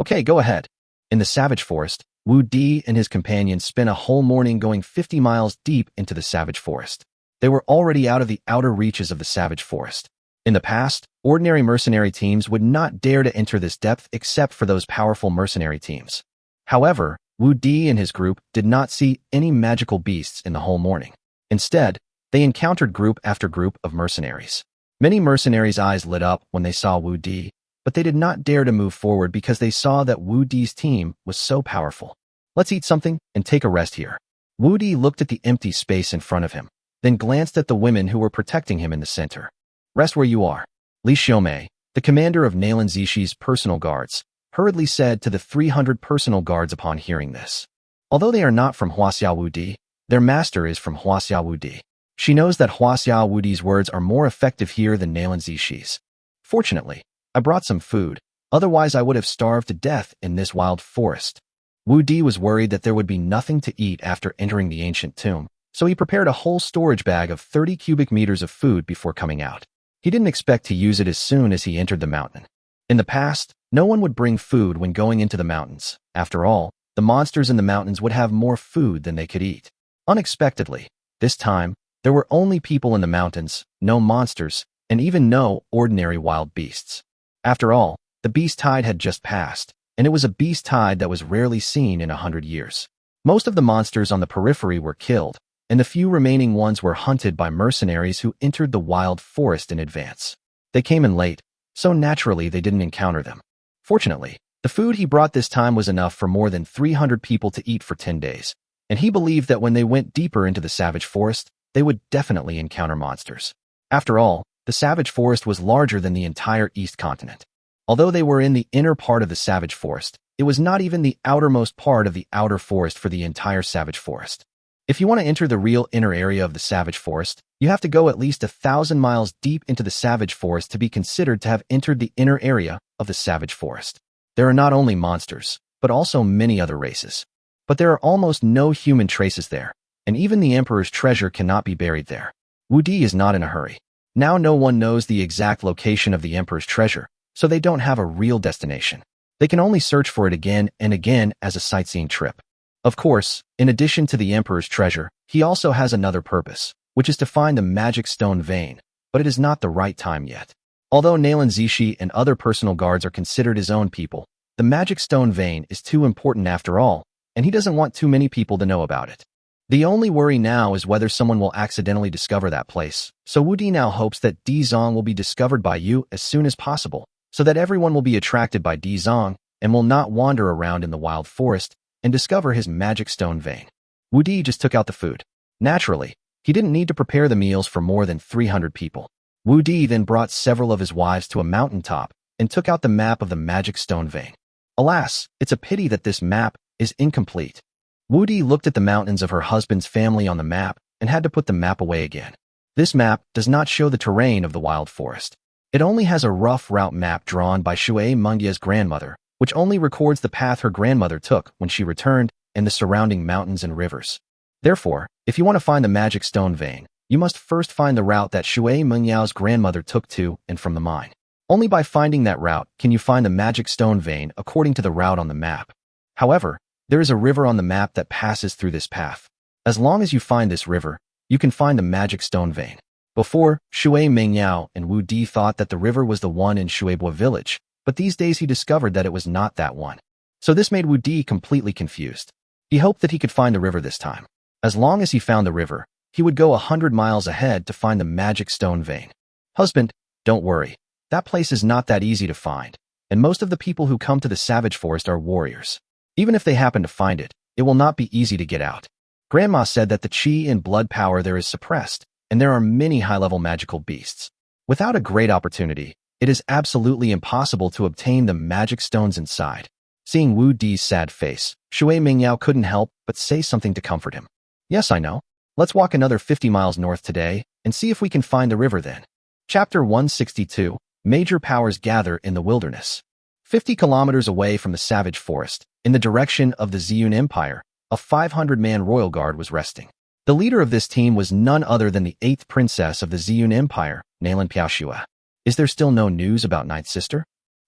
Okay, go ahead. In the savage forest, Wu Di and his companions spent a whole morning going 50 miles deep into the savage forest. They were already out of the outer reaches of the savage forest. In the past, ordinary mercenary teams would not dare to enter this depth except for those powerful mercenary teams. However, Wu Di and his group did not see any magical beasts in the whole morning. Instead, they encountered group after group of mercenaries. Many mercenaries' eyes lit up when they saw Wu Di, but they did not dare to move forward because they saw that Wu Di's team was so powerful. Let's eat something and take a rest here. Wu Di looked at the empty space in front of him, then glanced at the women who were protecting him in the center. Rest where you are. Li Xiaomei, the commander of Nalan Zishi's personal guards, hurriedly said to the 300 personal guards upon hearing this. Although they are not from Huaxia Wu Di, their master is from Huaxia Wu Di. She knows that Huaxia Wu Di's words are more effective here than Nalan Zishi's. Fortunately, I brought some food, otherwise I would have starved to death in this wild forest. Wu Di was worried that there would be nothing to eat after entering the ancient tomb, so he prepared a whole storage bag of 30 cubic meters of food before coming out. He didn't expect to use it as soon as he entered the mountain. In the past, no one would bring food when going into the mountains. After all, the monsters in the mountains would have more food than they could eat. Unexpectedly, this time, there were only people in the mountains, no monsters, and even no ordinary wild beasts. After all, the beast tide had just passed, and it was a beast tide that was rarely seen in 100 years. Most of the monsters on the periphery were killed, and the few remaining ones were hunted by mercenaries who entered the wild forest in advance. They came in late, so naturally they didn't encounter them. Fortunately, the food he brought this time was enough for more than 300 people to eat for 10 days, and he believed that when they went deeper into the savage forest, they would definitely encounter monsters. After all, the savage forest was larger than the entire East continent. Although they were in the inner part of the savage forest, it was not even the outermost part of the outer forest for the entire savage forest. If you want to enter the real inner area of the savage forest, you have to go at least 1,000 miles deep into the savage forest to be considered to have entered the inner area of the savage forest. There are not only monsters, but also many other races. But there are almost no human traces there, and even the emperor's treasure cannot be buried there. Wu Di is not in a hurry. Now no one knows the exact location of the emperor's treasure, so they don't have a real destination. They can only search for it again and again as a sightseeing trip. Of course, in addition to the emperor's treasure, he also has another purpose, which is to find the magic stone vein, but it is not the right time yet. Although Nalan Zishi and other personal guards are considered his own people, the magic stone vein is too important after all, and he doesn't want too many people to know about it. The only worry now is whether someone will accidentally discover that place, so Wu Di now hopes that Di Zong will be discovered by you as soon as possible, so that everyone will be attracted by Di Zong and will not wander around in the wild forest and discover his magic stone vein. Wu Di just took out the food. Naturally, he didn't need to prepare the meals for more than 300 people. Wu Di then brought several of his wives to a mountaintop and took out the map of the magic stone vein. Alas, it's a pity that this map is incomplete. Wu Di looked at the mountains of her husband's family on the map and had to put the map away again. This map does not show the terrain of the wild forest. It only has a rough route map drawn by Shui Mengya's grandmother, which only records the path her grandmother took when she returned and the surrounding mountains and rivers. Therefore, if you want to find the magic stone vein, you must first find the route that Shui Mengyao's grandmother took to and from the mine. Only by finding that route can you find the magic stone vein according to the route on the map. However, there is a river on the map that passes through this path. As long as you find this river, you can find the magic stone vein. Before, Shui Mingyao and Wu Di thought that the river was the one in Shueibua village, but these days he discovered that it was not that one. So this made Wu Di completely confused. He hoped that he could find the river this time. As long as he found the river, he would go 100 miles ahead to find the magic stone vein. Husband, don't worry. That place is not that easy to find, and most of the people who come to the savage forest are warriors. Even if they happen to find it, it will not be easy to get out. Grandma said that the chi and blood power there is suppressed, and there are many high-level magical beasts. Without a great opportunity, it is absolutely impossible to obtain the magic stones inside. Seeing Wu Di's sad face, Shui Mingyao couldn't help but say something to comfort him. Yes, I know. Let's walk another 50 miles north today and see if we can find the river then. Chapter 162, Major Powers Gather in the Wilderness. 50 kilometers away from the savage forest, in the direction of the Ziyun Empire, a 500-man royal guard was resting. The leader of this team was none other than the 8th princess of the Ziyun Empire, Nalan Piaoxua. Is there still no news about Ninth Sister?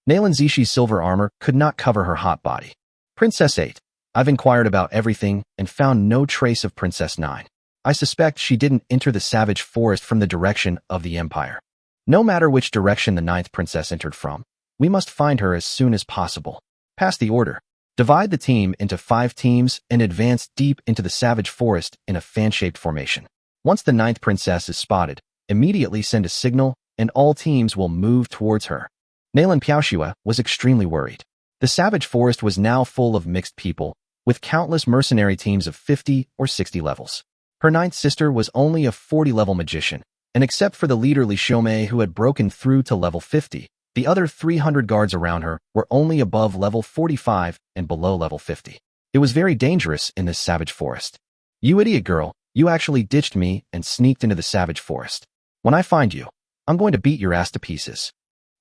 Nalan Zishi's silver armor could not cover her hot body. Princess 8, I've inquired about everything and found no trace of Princess 9. I suspect she didn't enter the savage forest from the direction of the Empire. No matter which direction the 9th princess entered from, we must find her as soon as possible. Pass the order. Divide the team into 5 teams and advance deep into the savage forest in a fan-shaped formation. Once the 9th princess is spotted, immediately send a signal and all teams will move towards her. Nalan Piaoxua was extremely worried. The savage forest was now full of mixed people, with countless mercenary teams of 50 or 60 levels. Her 9th sister was only a 40-level magician, and except for the leader Li Xiaomei who had broken through to level 50, the other 300 guards around her were only above level 45 and below level 50. It was very dangerous in this savage forest. You idiot girl, you actually ditched me and sneaked into the savage forest. When I find you, I'm going to beat your ass to pieces.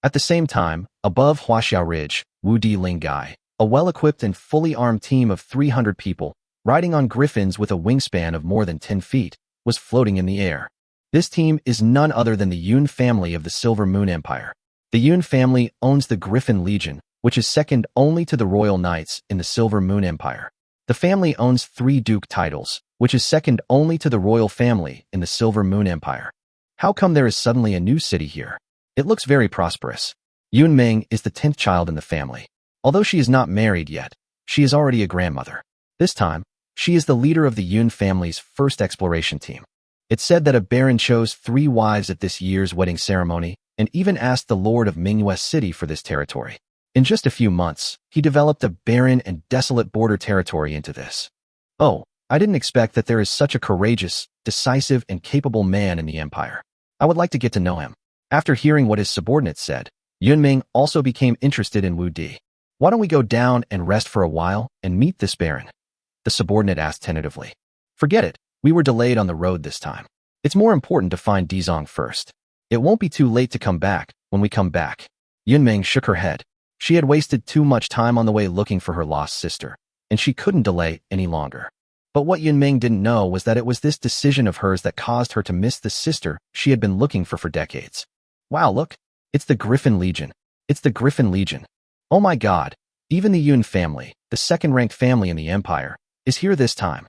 At the same time, above Huaxiao Ridge, Wu Di Lingai, a well-equipped and fully armed team of 300 people, riding on griffins with a wingspan of more than 10 feet, was floating in the air. This team is none other than the Yun family of the Silver Moon Empire. The Yun family owns the Griffin Legion, which is second only to the Royal Knights in the Silver Moon Empire. The family owns 3 Duke titles, which is second only to the Royal Family in the Silver Moon Empire. How come there is suddenly a new city here? It looks very prosperous. Yun Ming is the 10th child in the family. Although she is not married yet, she is already a grandmother. This time, she is the leader of the Yun family's first exploration team. It's said that a baron chose 3 wives at this year's wedding ceremony and even asked the lord of Manhwa city for this territory. In just a few months, he developed a barren and desolate border territory into this. Oh, I didn't expect that there is such a courageous, decisive, and capable man in the empire. I would like to get to know him. After hearing what his subordinates said, Yunming also became interested in Wu Di. Why don't we go down and rest for a while and meet this baron? The subordinate asked tentatively. Forget it, we were delayed on the road this time. It's more important to find Dizong first. It won't be too late to come back when we come back. Yunming shook her head. She had wasted too much time on the way looking for her lost sister, and she couldn't delay any longer. But what Yunming didn't know was that it was this decision of hers that caused her to miss the sister she had been looking for decades. Wow, look, it's the Griffin Legion. It's the Griffin Legion. Oh my god, even the Yun family, the second-ranked family in the empire, is here this time.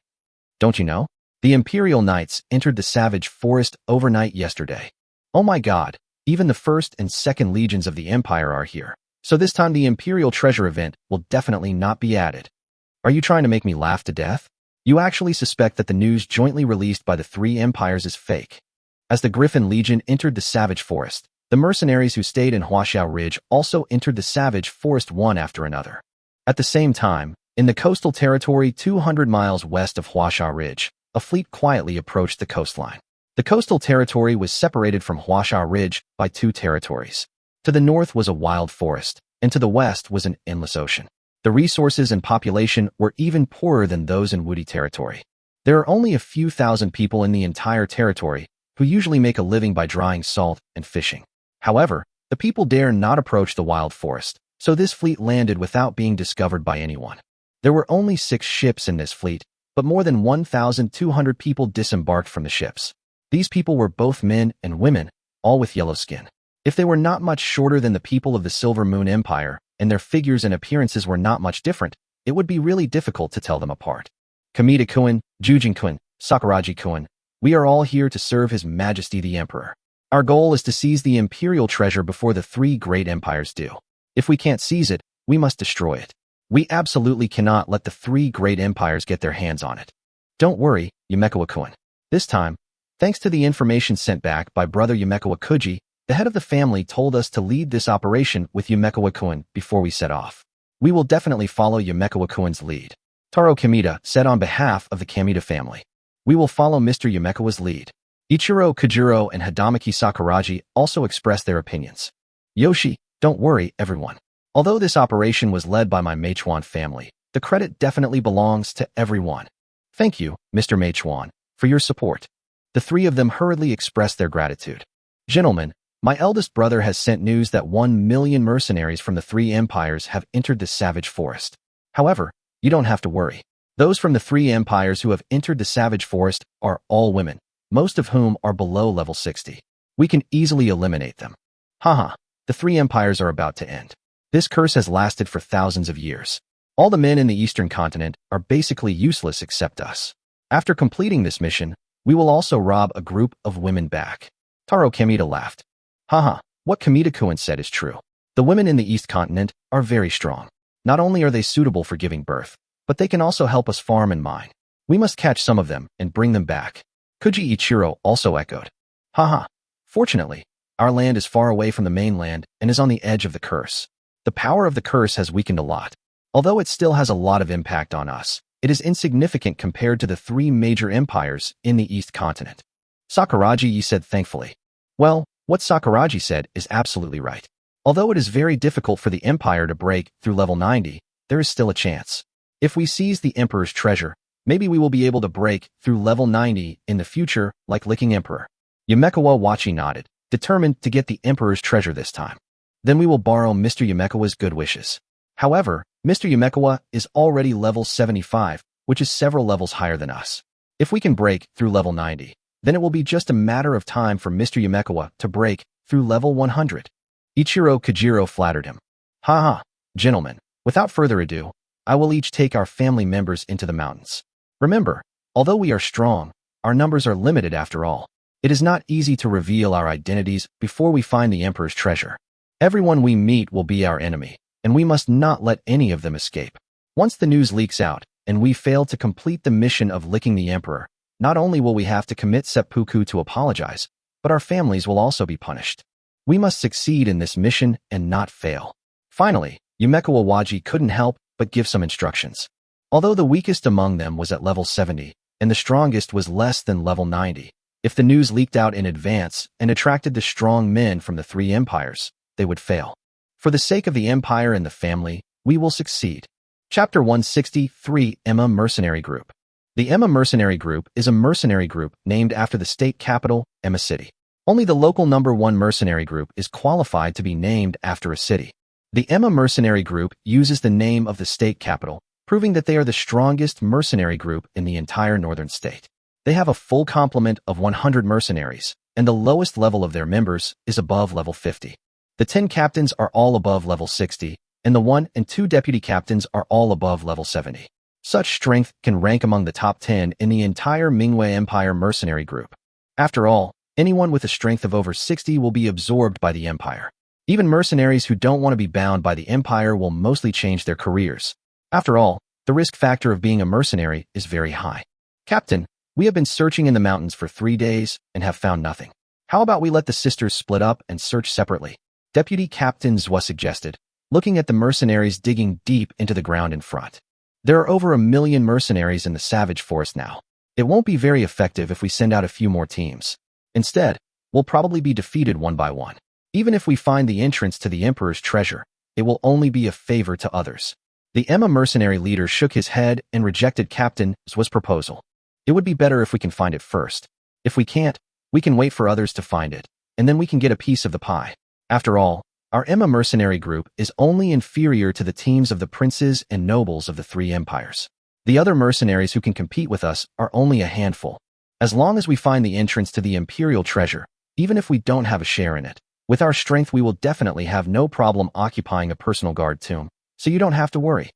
Don't you know? The Imperial Knights entered the savage forest overnight yesterday. Oh my god, even the first and second legions of the empire are here. So this time the Imperial Treasure event will definitely not be added. Are you trying to make me laugh to death? You actually suspect that the news jointly released by the 3 empires is fake. As the Griffin Legion entered the savage forest, the mercenaries who stayed in Huaxiao Ridge also entered the savage forest one after another. At the same time, in the coastal territory 200 miles west of Huaxiao Ridge, a fleet quietly approached the coastline. The coastal territory was separated from Huaxiao Ridge by 2 territories. To the north was a wild forest, and to the west was an endless ocean. The resources and population were even poorer than those in Wudi territory. There are only a few thousand people in the entire territory who usually make a living by drying salt and fishing. However, the people dare not approach the wild forest, so this fleet landed without being discovered by anyone. There were only 6 ships in this fleet, but more than 1,200 people disembarked from the ships. These people were both men and women, all with yellow skin. If they were not much shorter than the people of the Silver Moon Empire, and their figures and appearances were not much different, it would be really difficult to tell them apart. Kamita-kun, Jujin-kun, Sakuraji-kun, We are all here to serve His Majesty the Emperor. Our goal is to seize the imperial treasure before the three great empires do. If we can't seize it, we must destroy it. We absolutely cannot let the three great empires get their hands on it. Don't worry, Yumekawa-kun. This time, thanks to the information sent back by brother Yumekawa-kuji, the head of the family told us to lead this operation with Yumekawa-kun before we set off. We will definitely follow Yumekawa-kun's lead. Taro Kamita said on behalf of the Kamita family. We will follow Mr. Yumekawa's lead. Ichiro Kojiro and Hidamaki Sakuraji also expressed their opinions. Yoshi, don't worry, everyone. Although this operation was led by my Meichuan family, the credit definitely belongs to everyone. Thank you, Mr. Meichuan, for your support. The three of them hurriedly expressed their gratitude. Gentlemen, my eldest brother has sent news that 1 million mercenaries from the three empires have entered the savage forest. However, you don't have to worry. Those from the three empires who have entered the savage forest are all women, most of whom are below level 60. We can easily eliminate them. Haha, the three empires are about to end. This curse has lasted for thousands of years. All the men in the eastern continent are basically useless except us. After completing this mission, we will also rob a group of women back. Taro Kamita laughed. Haha, what Kamita-kun said is true. The women in the east continent are very strong. Not only are they suitable for giving birth, but they can also help us farm and mine. We must catch some of them and bring them back. Kuji Ichiro also echoed. Haha, fortunately, our land is far away from the mainland and is on the edge of the curse. The power of the curse has weakened a lot. Although it still has a lot of impact on us, it is insignificant compared to the three major empires in the east continent. Sakuraji said thankfully. Well, what Sakuraji said is absolutely right. Although it is very difficult for the empire to break through level 90, there is still a chance. If we seize the emperor's treasure, maybe we will be able to break through level 90 in the future like Licking Emperor. Yumekawa Wachi nodded, determined to get the emperor's treasure this time. Then we will borrow Mr. Yumekawa's good wishes. However, Mr. Yumekawa is already level 75, which is several levels higher than us. If we can break through level 90, then it will be just a matter of time for Mr. Yumekawa to break through level 100. Ichiro Kojiro flattered him. Haha, gentlemen, without further ado, I will each take our family members into the mountains. Remember, although we are strong, our numbers are limited after all. It is not easy to reveal our identities before we find the emperor's treasure. Everyone we meet will be our enemy, and we must not let any of them escape. Once the news leaks out, and we fail to complete the mission of licking the emperor, not only will we have to commit seppuku to apologize, but our families will also be punished. We must succeed in this mission and not fail. Finally, Yumekawa Waji couldn't help but give some instructions. Although the weakest among them was at level 70, and the strongest was less than level 90, if the news leaked out in advance and attracted the strong men from the three empires, they would fail. For the sake of the empire and the family, we will succeed. Chapter 163, Emma Mercenary Group. The Emma Mercenary Group is a mercenary group named after the state capital, Emma City. Only the local number 1 mercenary group is qualified to be named after a city. The Emma Mercenary Group uses the name of the state capital, proving that they are the strongest mercenary group in the entire northern state. They have a full complement of 100 mercenaries, and the lowest level of their members is above level 50. The 10 captains are all above level 60, and the 1 and 2 deputy captains are all above level 70. Such strength can rank among the top 10 in the entire Mingwei Empire mercenary group. After all, anyone with a strength of over 60 will be absorbed by the empire. Even mercenaries who don't want to be bound by the empire will mostly change their careers. After all, the risk factor of being a mercenary is very high. Captain, we have been searching in the mountains for 3 days and have found nothing. How about we let the sisters split up and search separately? Deputy Captain Zwa suggested, looking at the mercenaries digging deep into the ground in front. There are over 1 million mercenaries in the savage forest now. It won't be very effective if we send out a few more teams. Instead, we'll probably be defeated one by one. Even if we find the entrance to the Emperor's treasure, it will only be a favor to others. The Emma mercenary leader shook his head and rejected Captain Zwa's proposal. It would be better if we can find it first. If we can't, we can wait for others to find it, and then we can get a piece of the pie. After all, our Emma mercenary group is only inferior to the teams of the princes and nobles of the 3 empires. The other mercenaries who can compete with us are only a handful. As long as we find the entrance to the imperial treasure, even if we don't have a share in it, with our strength we will definitely have no problem occupying a personal guard tomb, so you don't have to worry.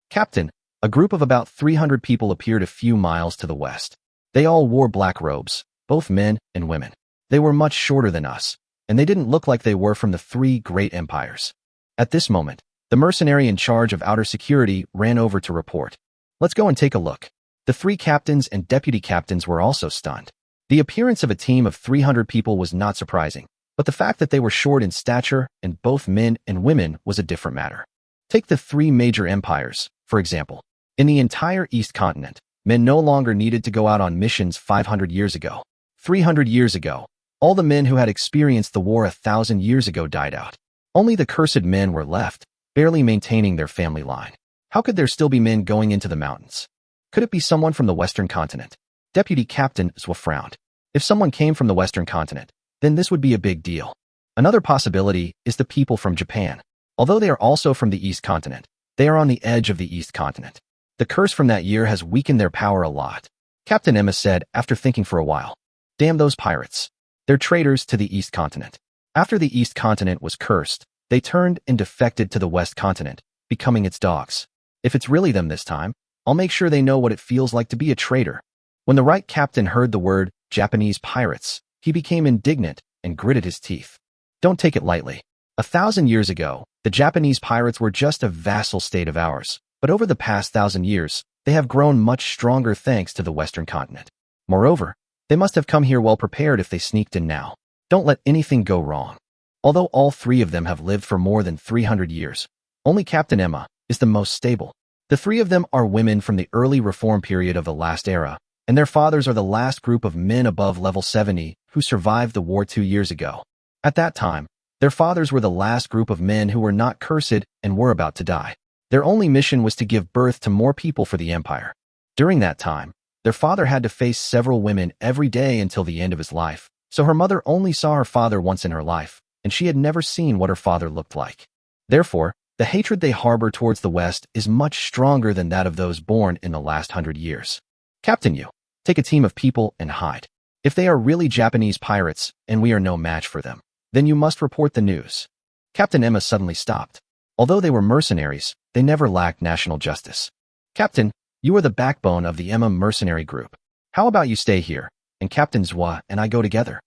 Captain, a group of about 300 people appeared a few miles to the west. They all wore black robes, both men and women. They were much shorter than us, and they didn't look like they were from the three great empires. At this moment, the mercenary in charge of outer security ran over to report. Let's go and take a look. The three captains and deputy captains were also stunned. The appearance of a team of 300 people was not surprising, but the fact that they were short in stature and both men and women was a different matter. Take the three major empires, for example. In the entire East continent, men no longer needed to go out on missions 500 years ago. 300 years ago, all the men who had experienced the war 1,000 years ago died out. Only the cursed men were left, barely maintaining their family line. How could there still be men going into the mountains? Could it be someone from the Western continent? Deputy Captain Zwa frowned. If someone came from the Western continent, then this would be a big deal. Another possibility is the people from Japan. Although they are also from the East continent, they are on the edge of the East continent. The curse from that year has weakened their power a lot. Captain Emma said after thinking for a while. Damn those pirates. They're traitors to the East continent. After the East continent was cursed, they turned and defected to the West continent, becoming its dogs. If it's really them this time, I'll make sure they know what it feels like to be a traitor. When the right captain heard the word Japanese pirates, he became indignant and gritted his teeth. Don't take it lightly. 1,000 years ago, the Japanese pirates were just a vassal state of ours, but over the past 1,000 years, they have grown much stronger thanks to the Western continent. Moreover, they must have come here well prepared if they sneaked in now. Don't let anything go wrong. Although all three of them have lived for more than 300 years, only Captain Emma is the most stable. The three of them are women from the early reform period of the last era, and their fathers are the last group of men above level 70 who survived the war 2 years ago. At that time, their fathers were the last group of men who were not cursed and were about to die. Their only mission was to give birth to more people for the empire. During that time, their father had to face several women every day until the end of his life, so her mother only saw her father once in her life, and she had never seen what her father looked like. Therefore, the hatred they harbor towards the West is much stronger than that of those born in the last 100 years. Captain Yu, take a team of people and hide. If they are really Japanese pirates and we are no match for them, then you must report the news. Captain Emma suddenly stopped. Although they were mercenaries, they never lacked national justice. Captain, you are the backbone of the Emma mercenary group. How about you stay here, and Captain Zwa and I go together?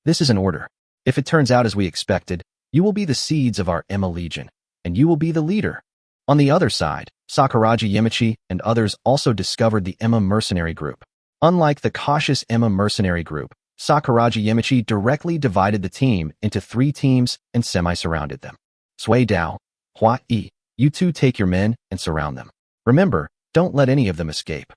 This is an order. If it turns out as we expected, you will be the seeds of our Emma Legion, and you will be the leader. On the other side, Sakuraji Yamachi and others also discovered the Emma mercenary group. Unlike the cautious Emma mercenary group, Sakuraji Yamachi directly divided the team into 3 teams and semi-surrounded them. Sui Dao, Hua Yi, you two take your men and surround them. Remember, don't let any of them escape.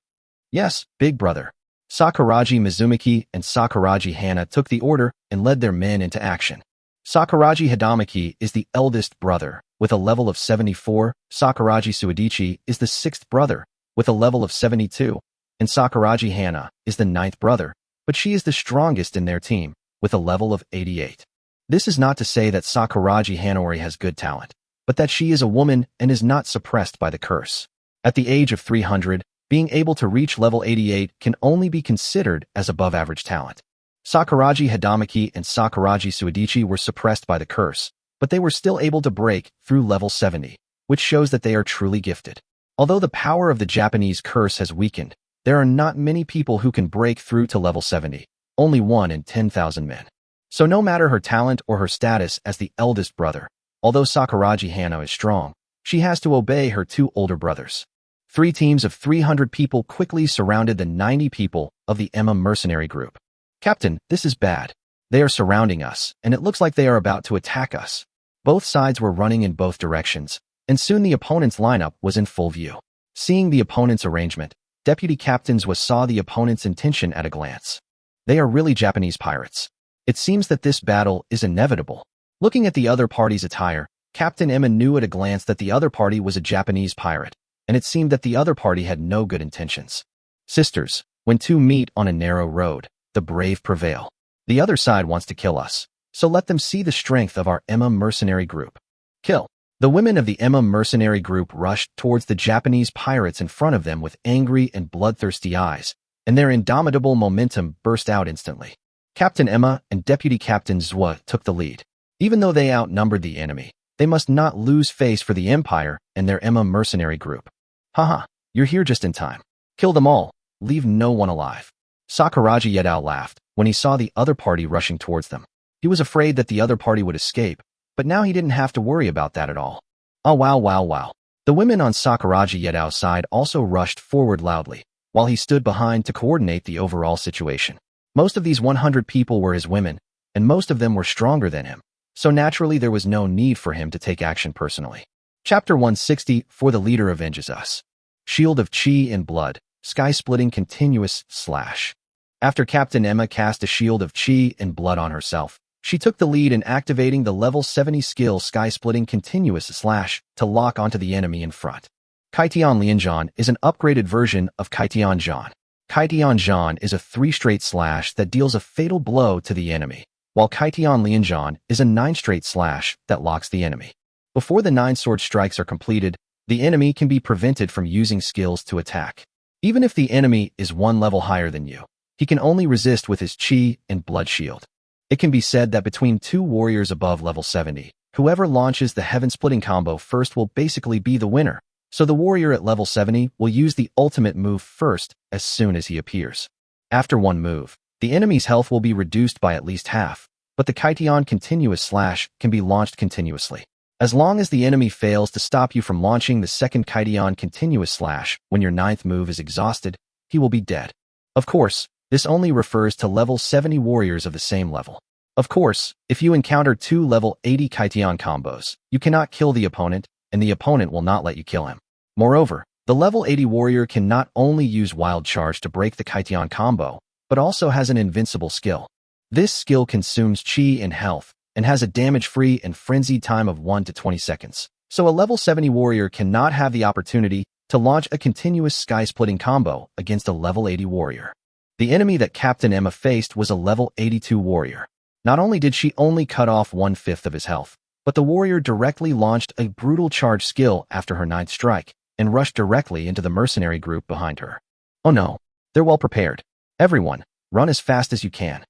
Yes, big brother. Sakuraji Mizumaki and Sakuraji Hana took the order and led their men into action. Sakuraji Hidamaki is the eldest brother, with a level of 74, Sakuraji Suidichi is the 6th brother, with a level of 72, and Sakuraji Hana is the 9th brother, but she is the strongest in their team, with a level of 88. This is not to say that Sakuraji Hanori has good talent, but that she is a woman and is not suppressed by the curse. At the age of 300, being able to reach level 88 can only be considered as above-average talent. Sakuraji Hidamaki and Sakuraji Suidichi were suppressed by the curse, but they were still able to break through level 70, which shows that they are truly gifted. Although the power of the Japanese curse has weakened, there are not many people who can break through to level 70, only 1 in 10,000 men. So no matter her talent or her status as the eldest brother, although Sakuraji Hana is strong, she has to obey her 2 older brothers. 3 teams of 300 people quickly surrounded the 90 people of the Emma mercenary group. Captain, this is bad. They are surrounding us, and it looks like they are about to attack us. Both sides were running in both directions, and soon the opponent's lineup was in full view. Seeing the opponent's arrangement, Deputy Captains saw the opponent's intention at a glance. They are really Japanese pirates. It seems that this battle is inevitable. Looking at the other party's attire, Captain Emma knew at a glance that the other party was a Japanese pirate, and it seemed that the other party had no good intentions. Sisters, when 2 meet on a narrow road, the brave prevail. The other side wants to kill us, so let them see the strength of our Emma mercenary group. Kill. The women of the Emma mercenary group rushed towards the Japanese pirates in front of them with angry and bloodthirsty eyes, and their indomitable momentum burst out instantly. Captain Emma and Deputy Captain Zwa took the lead. Even though they outnumbered the enemy, they must not lose face for the Empire and their Emma mercenary group. Haha, you're here just in time. Kill them all, leave no one alive. Sakuraji Yedao laughed, when he saw the other party rushing towards them. He was afraid that the other party would escape, but now he didn't have to worry about that at all. Oh wow wow wow. The women on Sakuraji Yetao's side also rushed forward loudly, while he stood behind to coordinate the overall situation. Most of these 100 people were his women, and most of them were stronger than him, so naturally there was no need for him to take action personally. Chapter 160, For the Leader Avenges Us. Shield of Chi and Blood, Sky-Splitting Continuous Slash. After Captain Emma cast a shield of Chi and Blood on herself, she took the lead in activating the level 70 skill Sky-Splitting Continuous Slash to lock onto the enemy in front. Kaitian Lianjian is an upgraded version of Kaitian Jian. Kaitian Jian is a 3-straight slash that deals a fatal blow to the enemy, while Kaitian Lianjian is a 9-straight slash that locks the enemy. Before the 9 sword strikes are completed, the enemy can be prevented from using skills to attack. Even if the enemy is 1 level higher than you, he can only resist with his Chi and Blood shield. It can be said that between 2 warriors above level 70, whoever launches the heaven-splitting combo first will basically be the winner, so the warrior at level 70 will use the ultimate move first as soon as he appears. After 1 move, the enemy's health will be reduced by at least half, but the Kaitian Continuous Slash can be launched continuously. As long as the enemy fails to stop you from launching the second Kaitian Continuous Slash when your 9th move is exhausted, he will be dead. Of course, this only refers to level 70 warriors of the same level. Of course, if you encounter 2 level 80 Kaitian combos, you cannot kill the opponent, and the opponent will not let you kill him. Moreover, the level 80 warrior can not only use Wild Charge to break the Kaitian combo, but also has an invincible skill. This skill consumes Chi and health, and has a damage-free and frenzied time of 1 to 20 seconds. So a level 70 warrior cannot have the opportunity to launch a continuous sky-splitting combo against a level 80 warrior. The enemy that Captain Emma faced was a level 82 warrior. Not only did she only cut off 1/5 of his health, but the warrior directly launched a brutal charge skill after her 9th strike, and rushed directly into the mercenary group behind her. Oh no, they're well prepared. Everyone, run as fast as you can.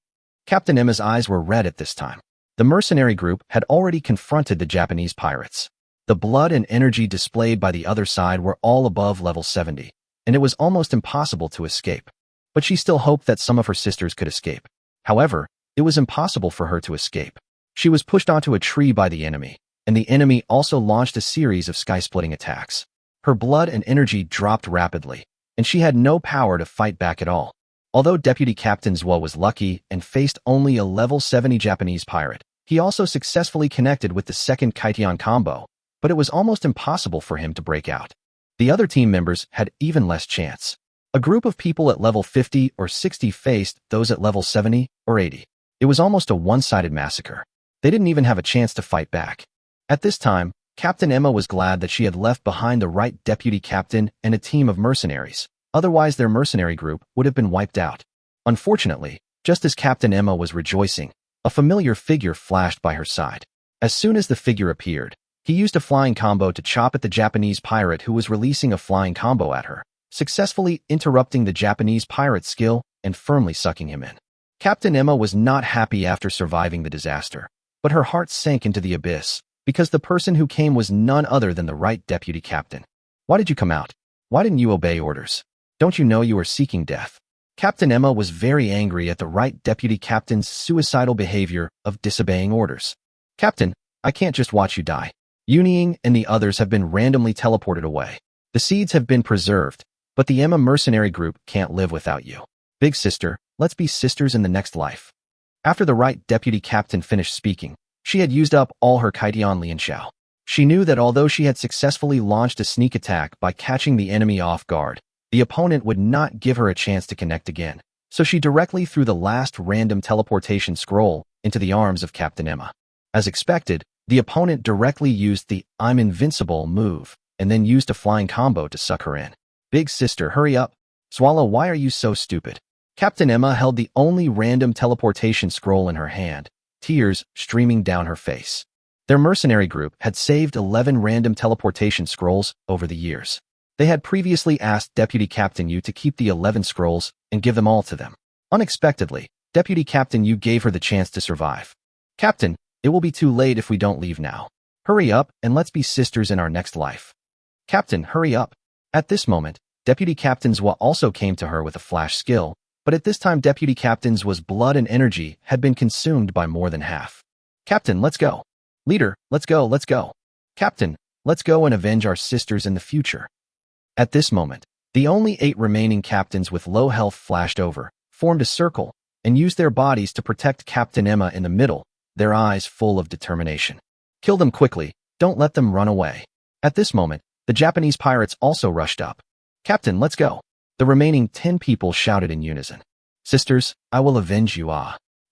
Captain Emma's eyes were red at this time. The mercenary group had already confronted the Japanese pirates. The blood and energy displayed by the other side were all above level 70, and it was almost impossible to escape. But she still hoped that some of her sisters could escape. However, it was impossible for her to escape. She was pushed onto a tree by the enemy, and the enemy also launched a series of sky-splitting attacks. Her blood and energy dropped rapidly, and she had no power to fight back at all. Although Deputy Captain Zhuo was lucky and faced only a level 70 Japanese pirate, he also successfully connected with the second Kaitian combo, but it was almost impossible for him to break out. The other team members had even less chance. A group of people at level 50 or 60 faced those at level 70 or 80. It was almost a one-sided massacre. They didn't even have a chance to fight back. At this time, Captain Emma was glad that she had left behind the right deputy captain and a team of mercenaries. Otherwise, their mercenary group would have been wiped out. Unfortunately, just as Captain Emma was rejoicing, a familiar figure flashed by her side. As soon as the figure appeared, he used a flying combo to chop at the Japanese pirate who was releasing a flying combo at her, successfully interrupting the Japanese pirate's skill and firmly sucking him in. Captain Emma was not happy after surviving the disaster, but her heart sank into the abyss, because the person who came was none other than the right deputy captain. Why did you come out? Why didn't you obey orders? Don't you know you are seeking death? Captain Emma was very angry at the right deputy captain's suicidal behavior of disobeying orders. Captain, I can't just watch you die. Yunying and the others have been randomly teleported away. The seeds have been preserved, but the Emma mercenary group can't live without you. Big sister, let's be sisters in the next life. After the right deputy captain finished speaking, she had used up all her Kaitian Lianxiao. She knew that although she had successfully launched a sneak attack by catching the enemy off guard, the opponent would not give her a chance to connect again, so she directly threw the last random teleportation scroll into the arms of Captain Emma. As expected, the opponent directly used the I'm invincible move, and then used a flying combo to suck her in. Big sister, hurry up. Swallow, why are you so stupid? Captain Emma held the only random teleportation scroll in her hand, tears streaming down her face. Their mercenary group had saved 11 random teleportation scrolls over the years. They had previously asked Deputy Captain Yu to keep the 11 scrolls and give them all to them. Unexpectedly, Deputy Captain Yu gave her the chance to survive. Captain, it will be too late if we don't leave now. Hurry up and let's be sisters in our next life. Captain, hurry up. At this moment, Deputy Captain Zhuo also came to her with a flash skill, But at this time Deputy Captain's was blood and energy had been consumed by more than half. Captain, let's go. Leader, let's go, let's go. Captain, let's go and avenge our sisters in the future. At this moment, the only 8 remaining captains with low health flashed over, formed a circle, and used their bodies to protect Captain Emma in the middle, their eyes full of determination. Kill them quickly, don't let them run away. At this moment, the Japanese pirates also rushed up. Captain, let's go. The remaining 10 people shouted in unison. Sisters, I will avenge you.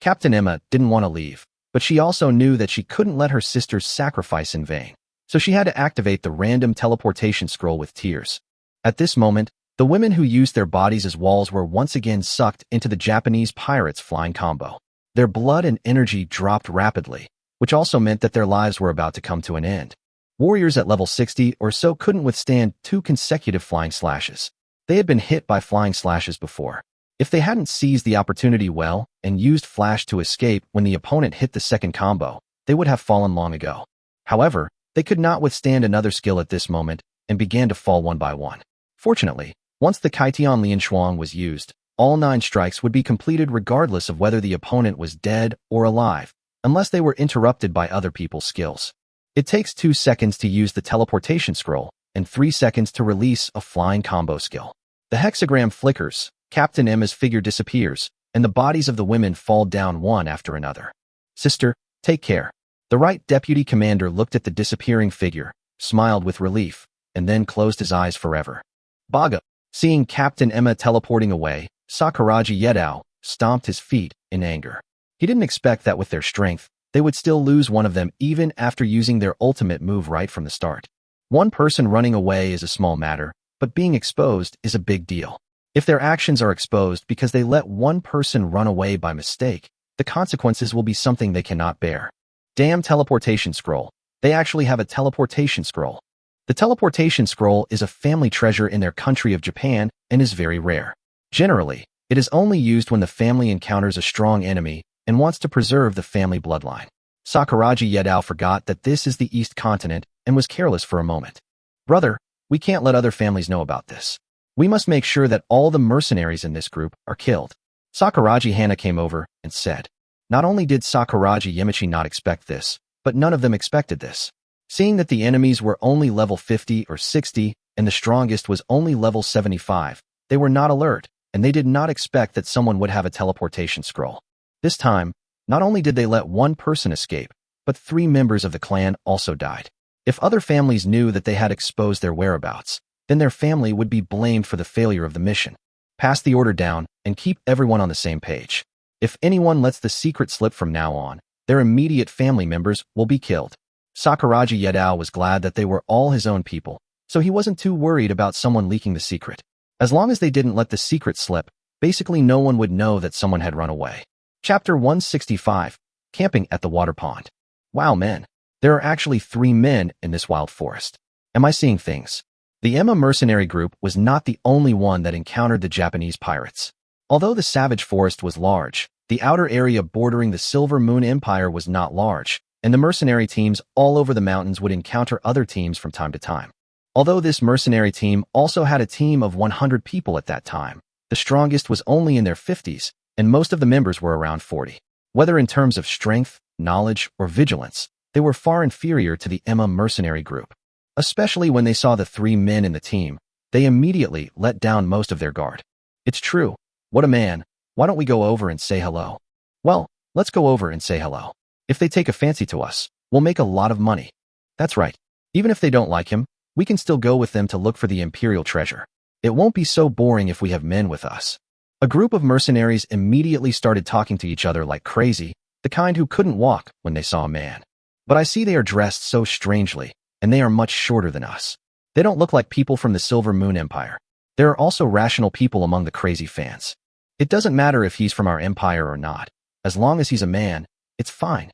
Captain Emma didn't want to leave, but she also knew that she couldn't let her sisters sacrifice in vain. So she had to activate the random teleportation scroll with tears. At this moment, the women who used their bodies as walls were once again sucked into the Japanese pirates' flying combo. Their blood and energy dropped rapidly, which also meant that their lives were about to come to an end. Warriors at level 60 or so couldn't withstand 2 consecutive flying slashes. They had been hit by flying slashes before. If they hadn't seized the opportunity well and used flash to escape when the opponent hit the second combo, they would have fallen long ago. However, they could not withstand another skill at this moment and began to fall one by one. Fortunately, once the Kaitian Lian Shuang was used, all 9 strikes would be completed regardless of whether the opponent was dead or alive, unless they were interrupted by other people's skills. It takes 2 seconds to use the teleportation scroll and 3 seconds to release a flying combo skill. The hexagram flickers, Captain Emma's figure disappears, and the bodies of the women fall down one after another. Sister, take care. The right deputy commander looked at the disappearing figure, smiled with relief, and then closed his eyes forever. Baga, seeing Captain Emma teleporting away, Sakuraji Yedao stomped his feet in anger. He didn't expect that with their strength, they would still lose one of them even after using their ultimate move right from the start. One person running away is a small matter, but being exposed is a big deal. If their actions are exposed because they let one person run away by mistake, the consequences will be something they cannot bear. Damn teleportation scroll. They actually have a teleportation scroll. The teleportation scroll is a family treasure in their country of Japan and is very rare. Generally, it is only used when the family encounters a strong enemy and wants to preserve the family bloodline. Sakuraji Yedao forgot that this is the East Continent and was careless for a moment. Brother, we can't let other families know about this. We must make sure that all the mercenaries in this group are killed. Sakuraji Hana came over and said. Not only did Sakuraji Yamachi not expect this, but none of them expected this. Seeing that the enemies were only level 50 or 60 and the strongest was only level 75, they were not alert, and they did not expect that someone would have a teleportation scroll. This time, not only did they let one person escape, but 3 members of the clan also died. If other families knew that they had exposed their whereabouts, then their family would be blamed for the failure of the mission. Pass the order down and keep everyone on the same page. If anyone lets the secret slip from now on, their immediate family members will be killed. Sakuraji Yedao was glad that they were all his own people, so he wasn't too worried about someone leaking the secret. As long as they didn't let the secret slip, basically no one would know that someone had run away. Chapter 165, Camping at the Water Pond. Wow, men. There are actually 3 men in this wild forest. Am I seeing things? The Emma mercenary group was not the only one that encountered the Japanese pirates. Although the savage forest was large, the outer area bordering the Silver Moon Empire was not large, and the mercenary teams all over the mountains would encounter other teams from time to time. Although this mercenary team also had a team of 100 people at that time, the strongest was only in their 50s, and most of the members were around 40. Whether in terms of strength, knowledge, or vigilance, they were far inferior to the Emma mercenary group. Especially when they saw the 3 men in the team, they immediately let down most of their guard. It's true. What a man. Why don't we go over and say hello? Well, let's go over and say hello. If they take a fancy to us, we'll make a lot of money. That's right. Even if they don't like him, we can still go with them to look for the imperial treasure. It won't be so boring if we have men with us. A group of mercenaries immediately started talking to each other like crazy, the kind who couldn't walk when they saw a man. But I see they are dressed so strangely, and they are much shorter than us. They don't look like people from the Silver Moon Empire. There are also rational people among the crazy fans. It doesn't matter if he's from our empire or not. As long as he's a man, it's fine.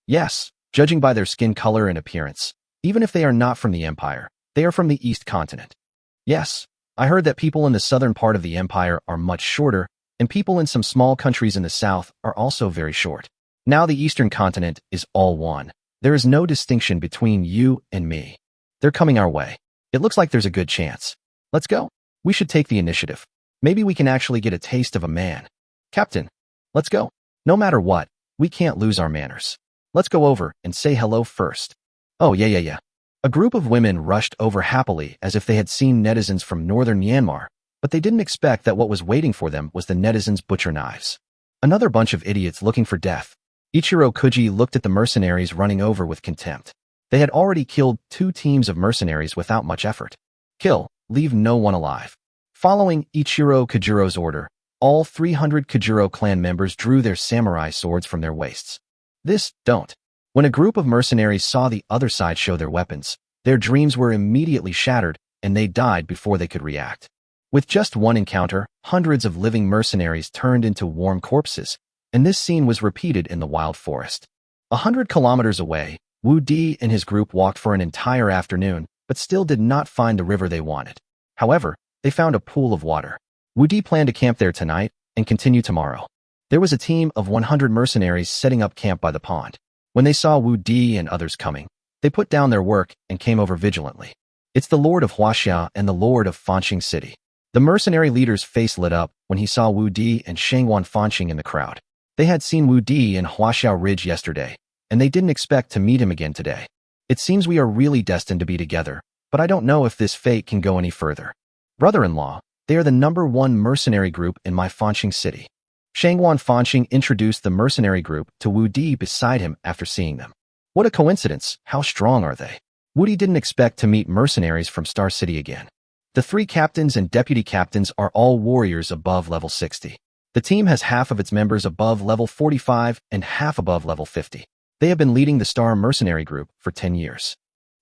Yes, judging by their skin color and appearance, even if they are not from the empire, they are from the East Continent. Yes, I heard that people in the southern part of the empire are much shorter, and people in some small countries in the south are also very short. Now the Eastern Continent is all one. There is no distinction between you and me. They're coming our way. It looks like there's a good chance. Let's go. We should take the initiative. Maybe we can actually get a taste of a man. Captain, let's go. No matter what, we can't lose our manners. Let's go over and say hello first. Oh, yeah. A group of women rushed over happily as if they had seen netizens from northern Myanmar, but they didn't expect that what was waiting for them was the netizens' butcher knives. Another bunch of idiots looking for death. Ichiro Kuji looked at the mercenaries running over with contempt. They had already killed 2 teams of mercenaries without much effort. Kill, leave no one alive. Following Ichiro Kujiro's order, all 300 Kujiro clan members drew their samurai swords from their waists. Don't. When a group of mercenaries saw the other side show their weapons, their dreams were immediately shattered, and they died before they could react. With just one encounter, hundreds of living mercenaries turned into warm corpses, and this scene was repeated in the wild forest. 100 kilometers away, Wu Di and his group walked for an entire afternoon, but still did not find the river they wanted. However, they found a pool of water. Wu Di planned to camp there tonight and continue tomorrow. There was a team of 100 mercenaries setting up camp by the pond. When they saw Wu Di and others coming, they put down their work and came over vigilantly. It's the Lord of Huaxia and the Lord of Fanqing City. The mercenary leader's face lit up when he saw Wu Di and Shangwan Fanqing in the crowd. They had seen Wu Di in Huaxiao Ridge yesterday, and they didn't expect to meet him again today. It seems we are really destined to be together, but I don't know if this fate can go any further. Brother-in-law, they are the #1 mercenary group in my Fanqing City. Shangwan Fanqing introduced the mercenary group to Wu Di beside him after seeing them. What a coincidence, how strong are they? Wu Di didn't expect to meet mercenaries from Star City again. The 3 captains and deputy captains are all warriors above level 60. The team has half of its members above level 45 and half above level 50. They have been leading the Star Mercenary Group for 10 years.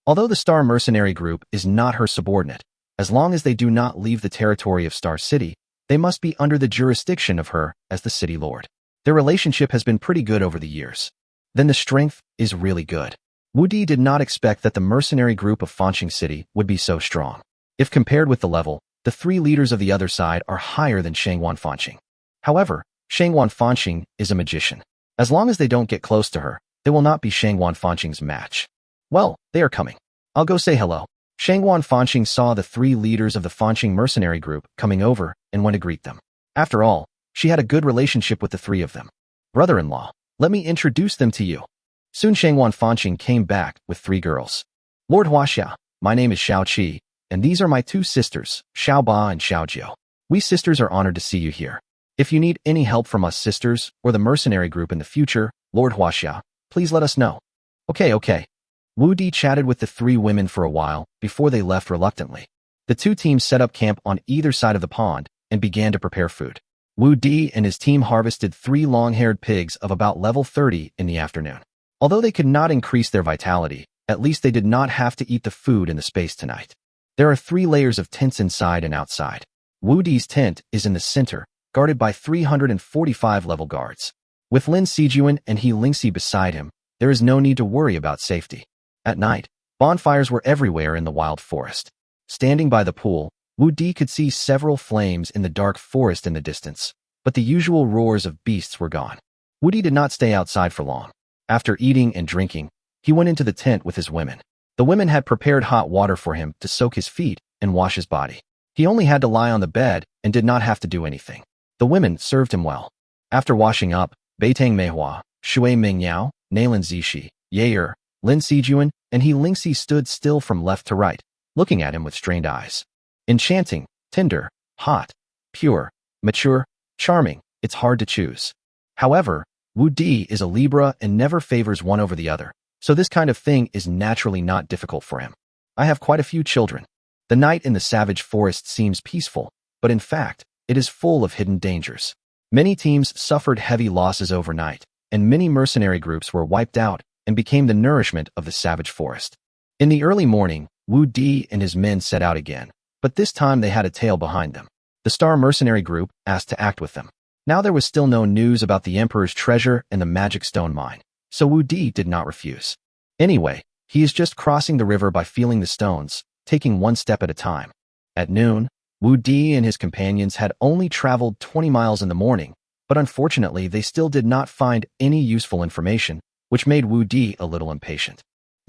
Although the Star Mercenary Group is not her subordinate, as long as they do not leave the territory of Star City, they must be under the jurisdiction of her as the city lord. Their relationship has been pretty good over the years. Then the strength is really good. Wu Di did not expect that the mercenary group of Fanqing City would be so strong. If compared with the level, the 3 leaders of the other side are higher than Shangwan Fanqing. However, Shangwan Fanqing is a magician. As long as they don't get close to her, they will not be Shangwan Fanqing's match. Well, they are coming. I'll go say hello. Shangwan Fanqing saw the 3 leaders of the Fanqing mercenary group coming over and went to greet them. After all, she had a good relationship with the 3 of them. Brother-in-law, let me introduce them to you. Soon Shangwan Fanqing came back with 3 girls. Lord Huaxia, my name is Xiao Qi, and these are my 2 sisters, Xiao Ba and Xiao Jiu. We sisters are honored to see you here. If you need any help from us sisters or the mercenary group in the future, Lord Huaxia, please let us know. Okay. Wu Di chatted with the 3 women for a while before they left reluctantly. The 2 teams set up camp on either side of the pond and began to prepare food. Wu Di and his team harvested 3 long-haired pigs of about level 30 in the afternoon. Although they could not increase their vitality, at least they did not have to eat the food in the space tonight. There are 3 layers of tents inside and outside. Wu Di's tent is in the center, guarded by 345 level guards. With Lin Sijuan and He Lingxi beside him, there is no need to worry about safety. At night, bonfires were everywhere in the wild forest. Standing by the pool, Wu Di could see several flames in the dark forest in the distance, but the usual roars of beasts were gone. Wu Di did not stay outside for long. After eating and drinking, he went into the tent with his women. The women had prepared hot water for him to soak his feet and wash his body. He only had to lie on the bed and did not have to do anything. The women served him well. After washing up, Beitang Manhwa, Shui Mingyao, Nalan Zishi, Yair, Lin Sijuan, and He Lingxi stood still from left to right, looking at him with strained eyes. Enchanting, tender, hot, pure, mature, charming, it's hard to choose. However, Wu Di is a Libra and never favors one over the other, so this kind of thing is naturally not difficult for him. I have quite a few children. The night in the savage forest seems peaceful, but in fact, it is full of hidden dangers. Many teams suffered heavy losses overnight, and many mercenary groups were wiped out and became the nourishment of the savage forest. In the early morning, Wu Di and his men set out again, but this time they had a tail behind them. The Star Mercenary Group asked to act with them. Now there was still no news about the Emperor's treasure and the magic stone mine, so Wu Di did not refuse. Anyway, he is just crossing the river by feeling the stones, taking one step at a time. At noon, Wu Di and his companions had only traveled 20 miles in the morning, but unfortunately they still did not find any useful information, which made Wu Di a little impatient.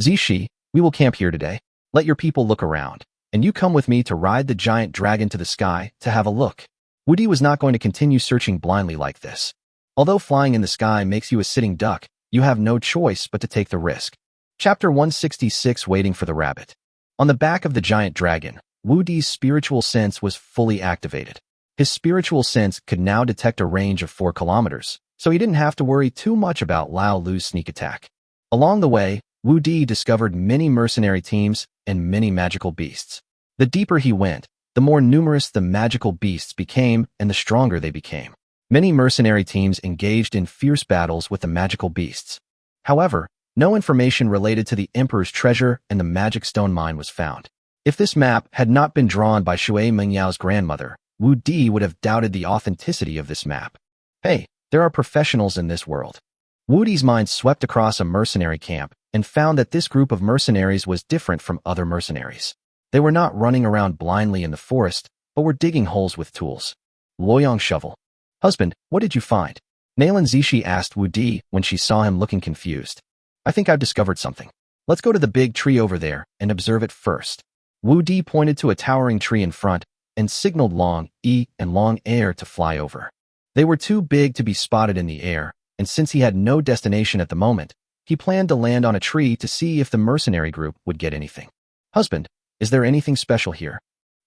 Zishi, we will camp here today. Let your people look around, and you come with me to ride the giant dragon to the sky to have a look. Wudi was not going to continue searching blindly like this. Although flying in the sky makes you a sitting duck, you have no choice but to take the risk. Chapter 166, Waiting for the Rabbit. On the back of the giant dragon, Wudi's spiritual sense was fully activated. His spiritual sense could now detect a range of 4 kilometers, so he didn't have to worry too much about Lao Lu's sneak attack. Along the way, Wudi discovered many mercenary teams and many magical beasts. The deeper he went, the more numerous the magical beasts became and the stronger they became. Many mercenary teams engaged in fierce battles with the magical beasts. However, no information related to the Emperor's treasure and the magic stone mine was found. If this map had not been drawn by Shui Mengyao's grandmother, Wu Di would have doubted the authenticity of this map. Hey, there are professionals in this world. Wu Di's mind swept across a mercenary camp and found that this group of mercenaries was different from other mercenaries. They were not running around blindly in the forest, but were digging holes with tools. Luoyang shovel. Husband, what did you find? Nalan Zishi asked Wu Di when she saw him looking confused. I think I've discovered something. Let's go to the big tree over there and observe it first. Wu Di pointed to a towering tree in front and signaled Long E and Long Air to fly over. They were too big to be spotted in the air, and since he had no destination at the moment, he planned to land on a tree to see if the mercenary group would get anything. Husband, is there anything special here?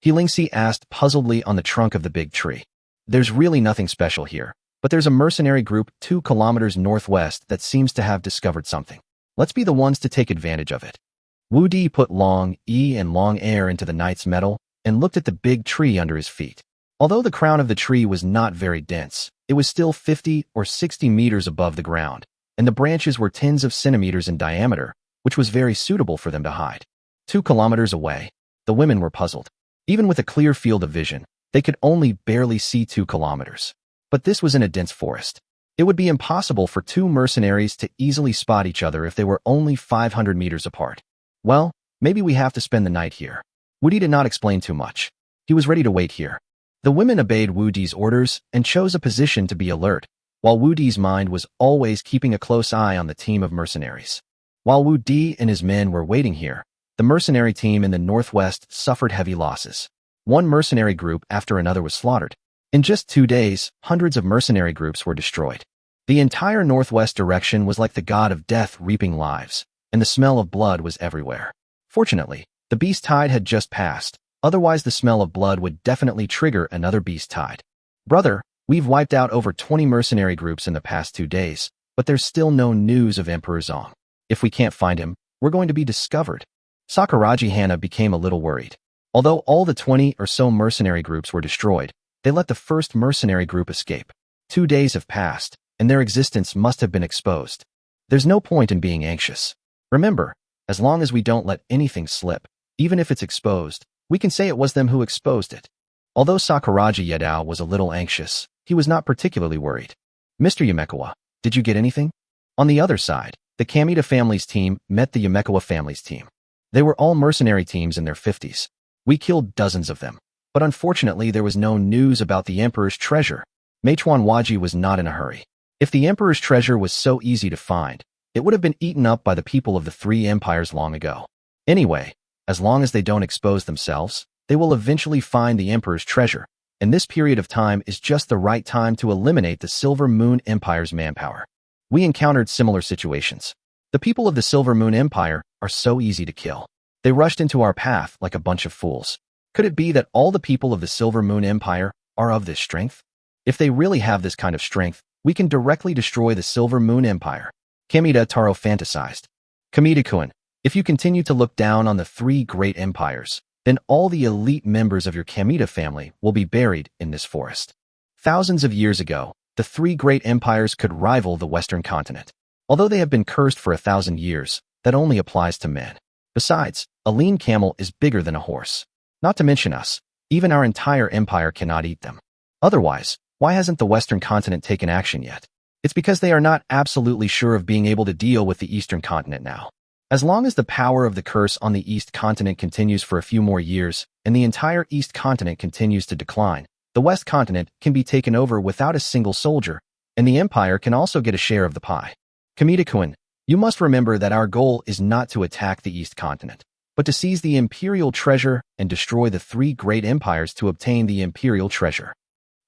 Heelingsi asked puzzledly on the trunk of the big tree. There's really nothing special here, but there's a mercenary group 2 kilometers northwest that seems to have discovered something. Let's be the ones to take advantage of it. Wu Di put Long E and Long Air into the knight's metal and looked at the big tree under his feet. Although the crown of the tree was not very dense, it was still 50 or 60 meters above the ground, and the branches were tens of centimeters in diameter, which was very suitable for them to hide. 2 kilometers away, the women were puzzled. Even with a clear field of vision, they could only barely see 2 kilometers. But this was in a dense forest. It would be impossible for 2 mercenaries to easily spot each other if they were only 500 meters apart. Well, maybe we have to spend the night here. Wudi did not explain too much. He was ready to wait here. The women obeyed Wu Di's orders and chose a position to be alert, while Wu Di's mind was always keeping a close eye on the team of mercenaries. While Wu Di and his men were waiting here, the mercenary team in the northwest suffered heavy losses. One mercenary group after another was slaughtered. In just 2 days, hundreds of mercenary groups were destroyed. The entire northwest direction was like the god of death reaping lives, and the smell of blood was everywhere. Fortunately, the beast tide had just passed, otherwise the smell of blood would definitely trigger another beast tide. Brother, we've wiped out over 20 mercenary groups in the past 2 days, but there's still no news of Emperor Zong. If we can't find him, we're going to be discovered. Sakuraji Hana became a little worried. Although all the 20 or so mercenary groups were destroyed, they let the first mercenary group escape. 2 days have passed, and their existence must have been exposed. There's no point in being anxious. Remember, as long as we don't let anything slip, even if it's exposed, we can say it was them who exposed it. Although Sakuraji Yadao was a little anxious, he was not particularly worried. Mr. Yamekawa, did you get anything? On the other side, the Kamita family's team met the Yamekawa family's team. They were all mercenary teams in their 50s. We killed dozens of them, but unfortunately there was no news about the Emperor's treasure. Meichuan Waji was not in a hurry. If the Emperor's treasure was so easy to find, it would have been eaten up by the people of the 3 empires long ago. Anyway, as long as they don't expose themselves, they will eventually find the Emperor's treasure, and this period of time is just the right time to eliminate the Silver Moon Empire's manpower. We encountered similar situations. The people of the Silver Moon Empire are so easy to kill. They rushed into our path like a bunch of fools. Could it be that all the people of the Silver Moon Empire are of this strength? If they really have this kind of strength, we can directly destroy the Silver Moon Empire. Kamita Taro fantasized. Kamita-kun, if you continue to look down on the 3 great empires, then all the elite members of your Kamita family will be buried in this forest. Thousands of years ago, the 3 great empires could rival the Western continent. Although they have been cursed for 1,000 years, that only applies to men. Besides, a lean camel is bigger than a horse. Not to mention us, even our entire empire cannot eat them. Otherwise, why hasn't the Western continent taken action yet? It's because they are not absolutely sure of being able to deal with the Eastern continent now. As long as the power of the curse on the East continent continues for a few more years, and the entire East continent continues to decline, the West continent can be taken over without a single soldier, and the empire can also get a share of the pie. Kamita-kun, you must remember that our goal is not to attack the East continent, but to seize the imperial treasure and destroy the 3 great empires to obtain the imperial treasure.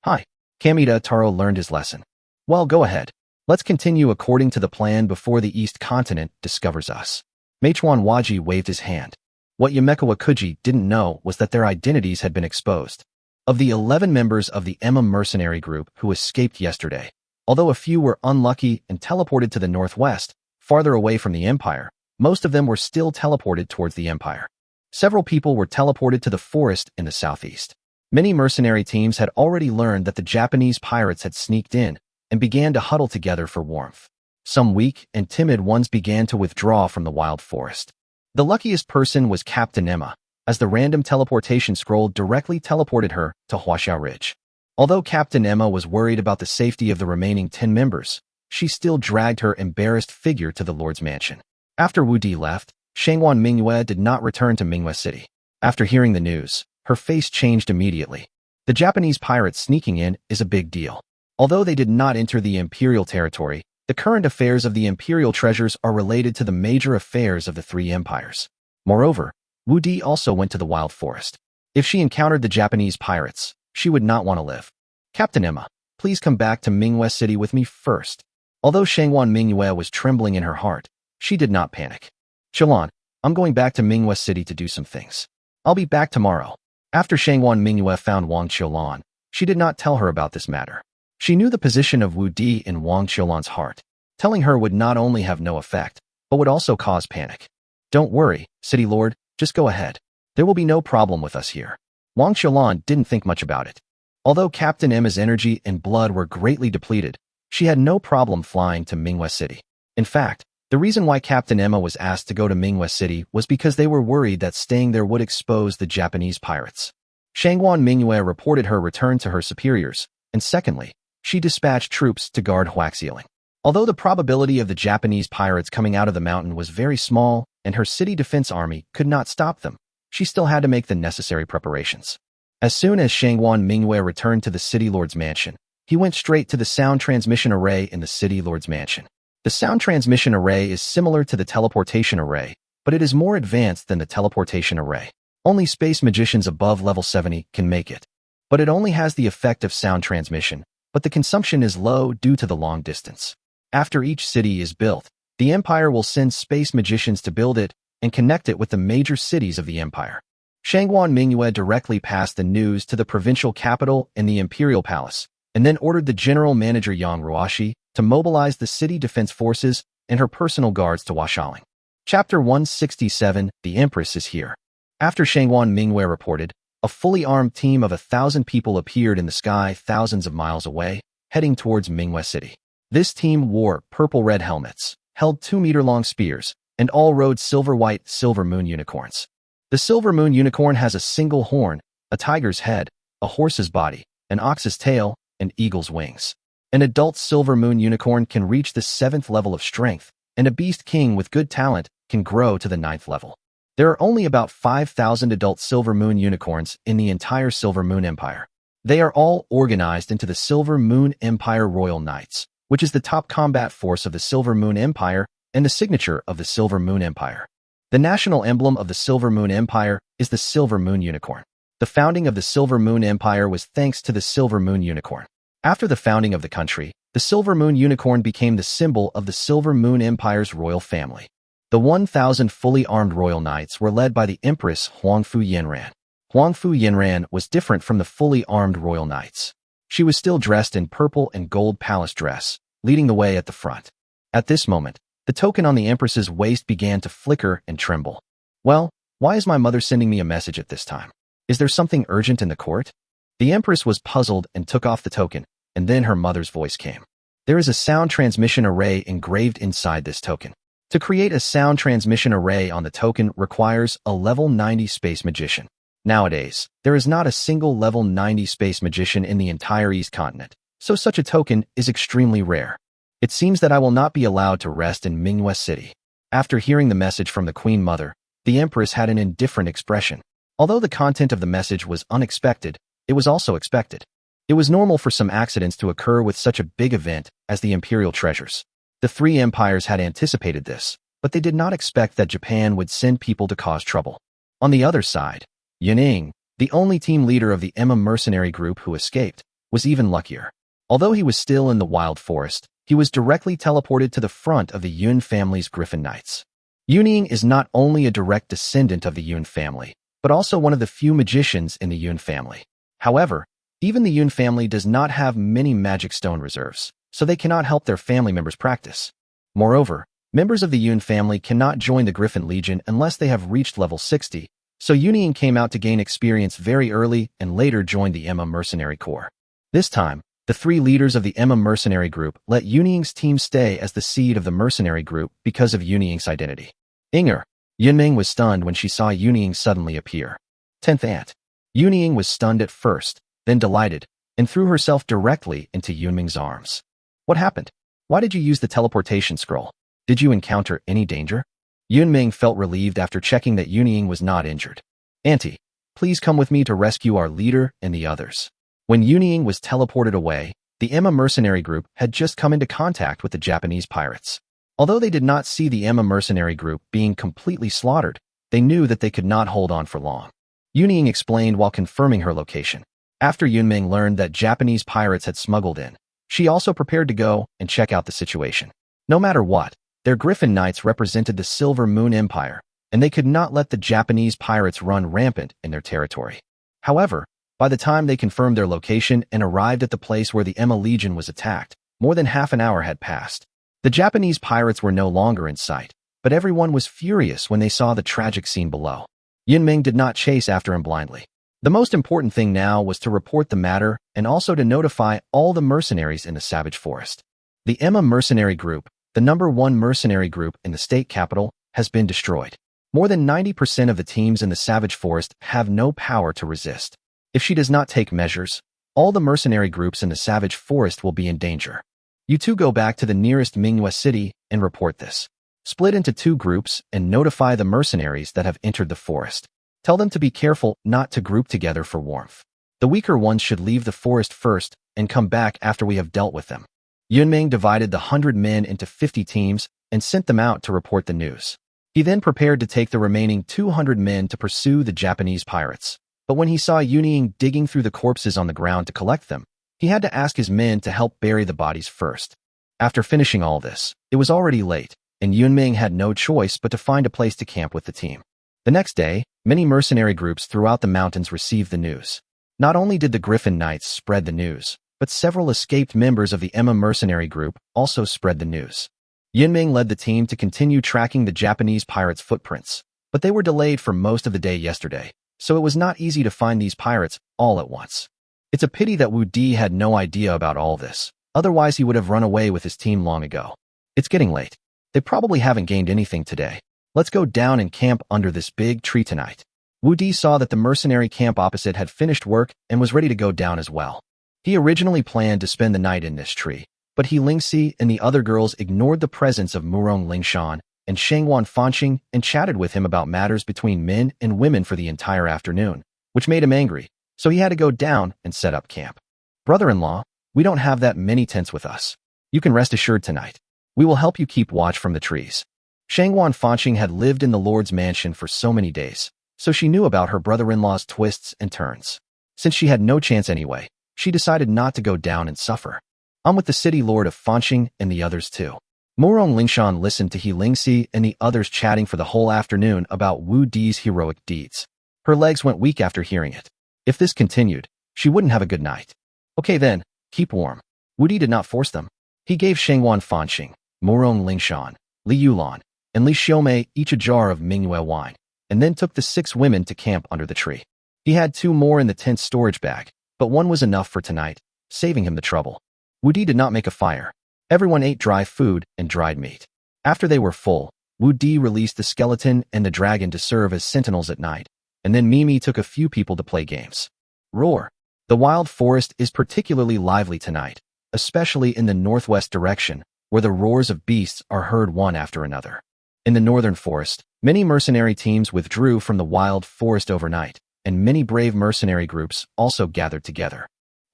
Hi. Kamita Taro learned his lesson. Well, go ahead. Let's continue according to the plan before the East Continent discovers us. Meichuan Waji waved his hand. What Yamekawa Kuji didn't know was that their identities had been exposed. Of the 11 members of the Emma mercenary group who escaped yesterday, although a few were unlucky and teleported to the northwest, farther away from the Empire, most of them were still teleported towards the Empire. Several people were teleported to the forest in the southeast. Many mercenary teams had already learned that the Japanese pirates had sneaked in and began to huddle together for warmth. Some weak and timid ones began to withdraw from the wild forest. The luckiest person was Captain Emma, as the random teleportation scroll directly teleported her to Huaxiao Ridge. Although Captain Emma was worried about the safety of the remaining 10 members, she still dragged her embarrassed figure to the Lord's mansion. After Wu Di left, Shangwan Mingyue did not return to Mingyue City. After hearing the news, her face changed immediately. The Japanese pirates sneaking in is a big deal. Although they did not enter the imperial territory, the current affairs of the imperial treasures are related to the major affairs of the three empires. Moreover, Wu Di also went to the wild forest. If she encountered the Japanese pirates, she would not want to live. Captain Emma, please come back to Mingyue City with me first. Although Shangwan Mingyue was trembling in her heart, she did not panic. Xilan, I'm going back to Mingyue City to do some things. I'll be back tomorrow. After Shangwan Mingyue found Wang Qiulan, she did not tell her about this matter. She knew the position of Wu Di in Wang Qiulan's heart. Telling her would not only have no effect, but would also cause panic. Don't worry, City Lord, just go ahead. There will be no problem with us here. Wang Qiulan didn't think much about it. Although Captain Emma's energy and blood were greatly depleted, she had no problem flying to Mingyue City. In fact, the reason why Captain Emma was asked to go to Mingyue City was because they were worried that staying there would expose the Japanese pirates. Shangwan Mingyue reported her return to her superiors, and secondly, she dispatched troops to guard Huaxieling. Although the probability of the Japanese pirates coming out of the mountain was very small and her city defense army could not stop them, she still had to make the necessary preparations. As soon as Shangwan Mingyue returned to the City Lord's mansion, he went straight to the sound transmission array in the City Lord's mansion. The sound transmission array is similar to the teleportation array, but it is more advanced than the teleportation array. Only space magicians above level 70 can make it. But it only has the effect of sound transmission, but the consumption is low due to the long distance. After each city is built, the Empire will send space magicians to build it and connect it with the major cities of the Empire. Shangwan Mingyue directly passed the news to the provincial capital and the Imperial Palace, and then ordered the general manager Yang Ruashi to mobilize the city defense forces and her personal guards to Washaling. Chapter 167, The Empress is Here. After Shangwan Mingyue reported, a fully armed team of 1,000 people appeared in the sky thousands of miles away, heading towards Mingyue City. This team wore purple-red helmets, held 2-meter-long spears, and all rode silver-white silver moon unicorns. The silver moon unicorn has a single horn, a tiger's head, a horse's body, an ox's tail, and eagle's wings. An adult silver moon unicorn can reach the 7th level of strength, and a beast king with good talent can grow to the 9th level. There are only about 5,000 adult silver moon unicorns in the entire Silver Moon Empire. They are all organized into the Silver Moon Empire Royal Knights, which is the top combat force of the Silver Moon Empire and the signature of the Silver Moon Empire. The national emblem of the Silver Moon Empire is the Silver Moon Unicorn. The founding of the Silver Moon Empire was thanks to the Silver Moon Unicorn. After the founding of the country, the Silver Moon Unicorn became the symbol of the Silver Moon Empire's royal family. The 1,000 fully armed royal knights were led by the Empress Huangfu Yanran. Huangfu Yanran was different from the fully armed royal knights. She was still dressed in purple and gold palace dress, leading the way at the front. At this moment, the token on the Empress's waist began to flicker and tremble. Well, why is my mother sending me a message at this time? Is there something urgent in the court? The Empress was puzzled and took off the token, and then her mother's voice came. There is a sound transmission array engraved inside this token. To create a sound transmission array on the token requires a level 90 space magician. Nowadays, there is not a single level 90 space magician in the entire East Continent, so such a token is extremely rare. It seems that I will not be allowed to rest in Mingyue City. After hearing the message from the Queen Mother, the Empress had an indifferent expression. Although the content of the message was unexpected, it was also expected. It was normal for some accidents to occur with such a big event as the imperial treasures. The three empires had anticipated this, but they did not expect that Japan would send people to cause trouble. On the other side, Yuning, the only team leader of the Emma mercenary group who escaped, was even luckier. Although he was still in the wild forest, he was directly teleported to the front of the Yun family's Griffin Knights. Yuning is not only a direct descendant of the Yun family, but also one of the few magicians in the Yun family. However, even the Yun family does not have many magic stone reserves, so they cannot help their family members practice. Moreover, members of the Yun family cannot join the Griffin Legion unless they have reached level 60, so Yuning came out to gain experience very early and later joined the Emma Mercenary Corps. This time, the three leaders of the Emma Mercenary Group let Yuning's team stay as the seed of the mercenary group because of Yuning's identity. Inger. Yunming was stunned when she saw Yuning suddenly appear. 10th Aunt. Yuning was stunned at first, then delighted, and threw herself directly into Yunming's arms. What happened? Why did you use the teleportation scroll? Did you encounter any danger? Yunming felt relieved after checking that Yuning was not injured. Auntie, please come with me to rescue our leader and the others. When Yuning was teleported away, the Emma Mercenary Group had just come into contact with the Japanese pirates. Although they did not see the Emma Mercenary Group being completely slaughtered, they knew that they could not hold on for long. Yuning explained while confirming her location. After Yunming learned that Japanese pirates had smuggled in, she also prepared to go and check out the situation. No matter what, their Griffin Knights represented the Silver Moon Empire, and they could not let the Japanese pirates run rampant in their territory. However, by the time they confirmed their location and arrived at the place where the Emma Legion was attacked, more than half an hour had passed. The Japanese pirates were no longer in sight, but everyone was furious when they saw the tragic scene below. Yunming did not chase after him blindly. The most important thing now was to report the matter and also to notify all the mercenaries in the Savage Forest. The Emma Mercenary Group, the #1 mercenary group in the state capital, has been destroyed. More than 90% of the teams in the Savage Forest have no power to resist. If she does not take measures, all the mercenary groups in the Savage Forest will be in danger. You two go back to the nearest Manhwa city and report this. Split into 2 groups and notify the mercenaries that have entered the forest. Tell them to be careful not to group together for warmth. The weaker ones should leave the forest first and come back after we have dealt with them. Yunming divided the 100 men into 50 teams and sent them out to report the news. He then prepared to take the remaining 200 men to pursue the Japanese pirates. But when he saw Yuning digging through the corpses on the ground to collect them, he had to ask his men to help bury the bodies first. After finishing all this, it was already late, and Yunming had no choice but to find a place to camp with the team. The next day, many mercenary groups throughout the mountains received the news. Not only did the Griffin Knights spread the news, but several escaped members of the Emma Mercenary Group also spread the news. Yunming led the team to continue tracking the Japanese pirates' footprints, but they were delayed for most of the day yesterday, so it was not easy to find these pirates all at once. It's a pity that Wu Di had no idea about all this, otherwise he would have run away with his team long ago. It's getting late. They probably haven't gained anything today. Let's go down and camp under this big tree tonight. Wu Di saw that the mercenary camp opposite had finished work and was ready to go down as well. He originally planned to spend the night in this tree, but Lingxi and the other girls ignored the presence of Murong Lingshan and Shangwan Fanqing and chatted with him about matters between men and women for the entire afternoon, which made him angry, so he had to go down and set up camp. Brother-in-law, we don't have that many tents with us. You can rest assured tonight. We will help you keep watch from the trees. Shangwan Fanqing had lived in the Lord's mansion for so many days, so she knew about her brother-in-law's twists and turns. Since she had no chance anyway, she decided not to go down and suffer. I'm with the city lord of Fanqing and the others too. Murong Lingshan listened to Lingxi and the others chatting for the whole afternoon about Wu Di's heroic deeds. Her legs went weak after hearing it. If this continued, she wouldn't have a good night. Okay then, keep warm. Wu Di did not force them. He gave Shangwan Fanqing, Murong Lingshan, Li Yulan, and Li Xiaomei each a jar of Mingyue wine, and then took the 6 women to camp under the tree. He had 2 more in the tent storage bag, but 1 was enough for tonight, saving him the trouble. Wu Di did not make a fire. Everyone ate dry food and dried meat. After they were full, Wu Di released the skeleton and the dragon to serve as sentinels at night, and then Mimi took a few people to play games. Roar. The wild forest is particularly lively tonight, especially in the northwest direction, where the roars of beasts are heard one after another. In the northern forest, many mercenary teams withdrew from the wild forest overnight, and many brave mercenary groups also gathered together.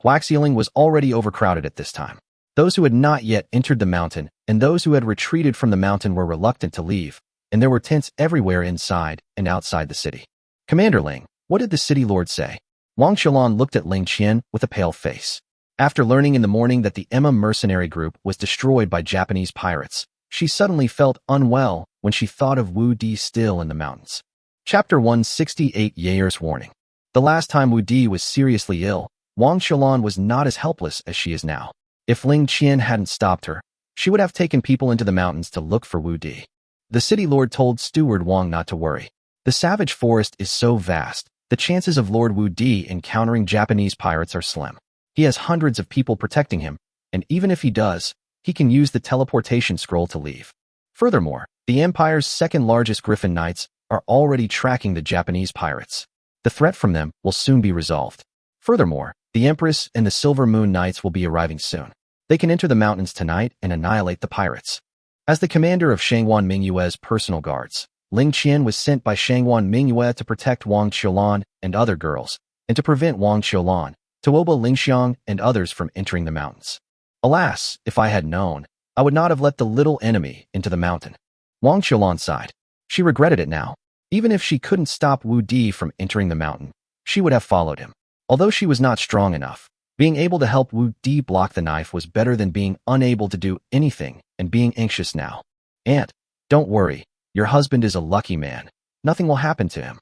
Huaxieling was already overcrowded at this time. Those who had not yet entered the mountain and those who had retreated from the mountain were reluctant to leave, and there were tents everywhere inside and outside the city. Commander Ling, what did the city lord say? Wang Qilan looked at Ling Qian with a pale face. After learning in the morning that the Emma mercenary group was destroyed by Japanese pirates, she suddenly felt unwell when she thought of Wu Di still in the mountains. Chapter 168 Yair's Warning. The last time Wu Di was seriously ill, Wang Qiulan was not as helpless as she is now. If Ling Qian hadn't stopped her, she would have taken people into the mountains to look for Wu Di. The city lord told steward Wang not to worry. The savage forest is so vast, the chances of Lord Wu Di encountering Japanese pirates are slim. He has hundreds of people protecting him, and even if he does, he can use the teleportation scroll to leave. Furthermore, the Empire's second-largest Griffin Knights are already tracking the Japanese pirates. The threat from them will soon be resolved. Furthermore, the Empress and the Silver Moon Knights will be arriving soon. They can enter the mountains tonight and annihilate the pirates. As the commander of Shangwan Mingyue's personal guards, Ling Qian was sent by Shangwan Mingyue to protect Wang Qiulan and other girls, and to prevent Wang Qiulan, Tuoba Lingxiang, and others from entering the mountains. Alas, if I had known, I would not have let the little enemy into the mountain. Wang Qiulan sighed. She regretted it now. Even if she couldn't stop Wu Di from entering the mountain, she would have followed him. Although she was not strong enough, being able to help Wu Di block the knife was better than being unable to do anything and being anxious now. Aunt, don't worry. Your husband is a lucky man. Nothing will happen to him.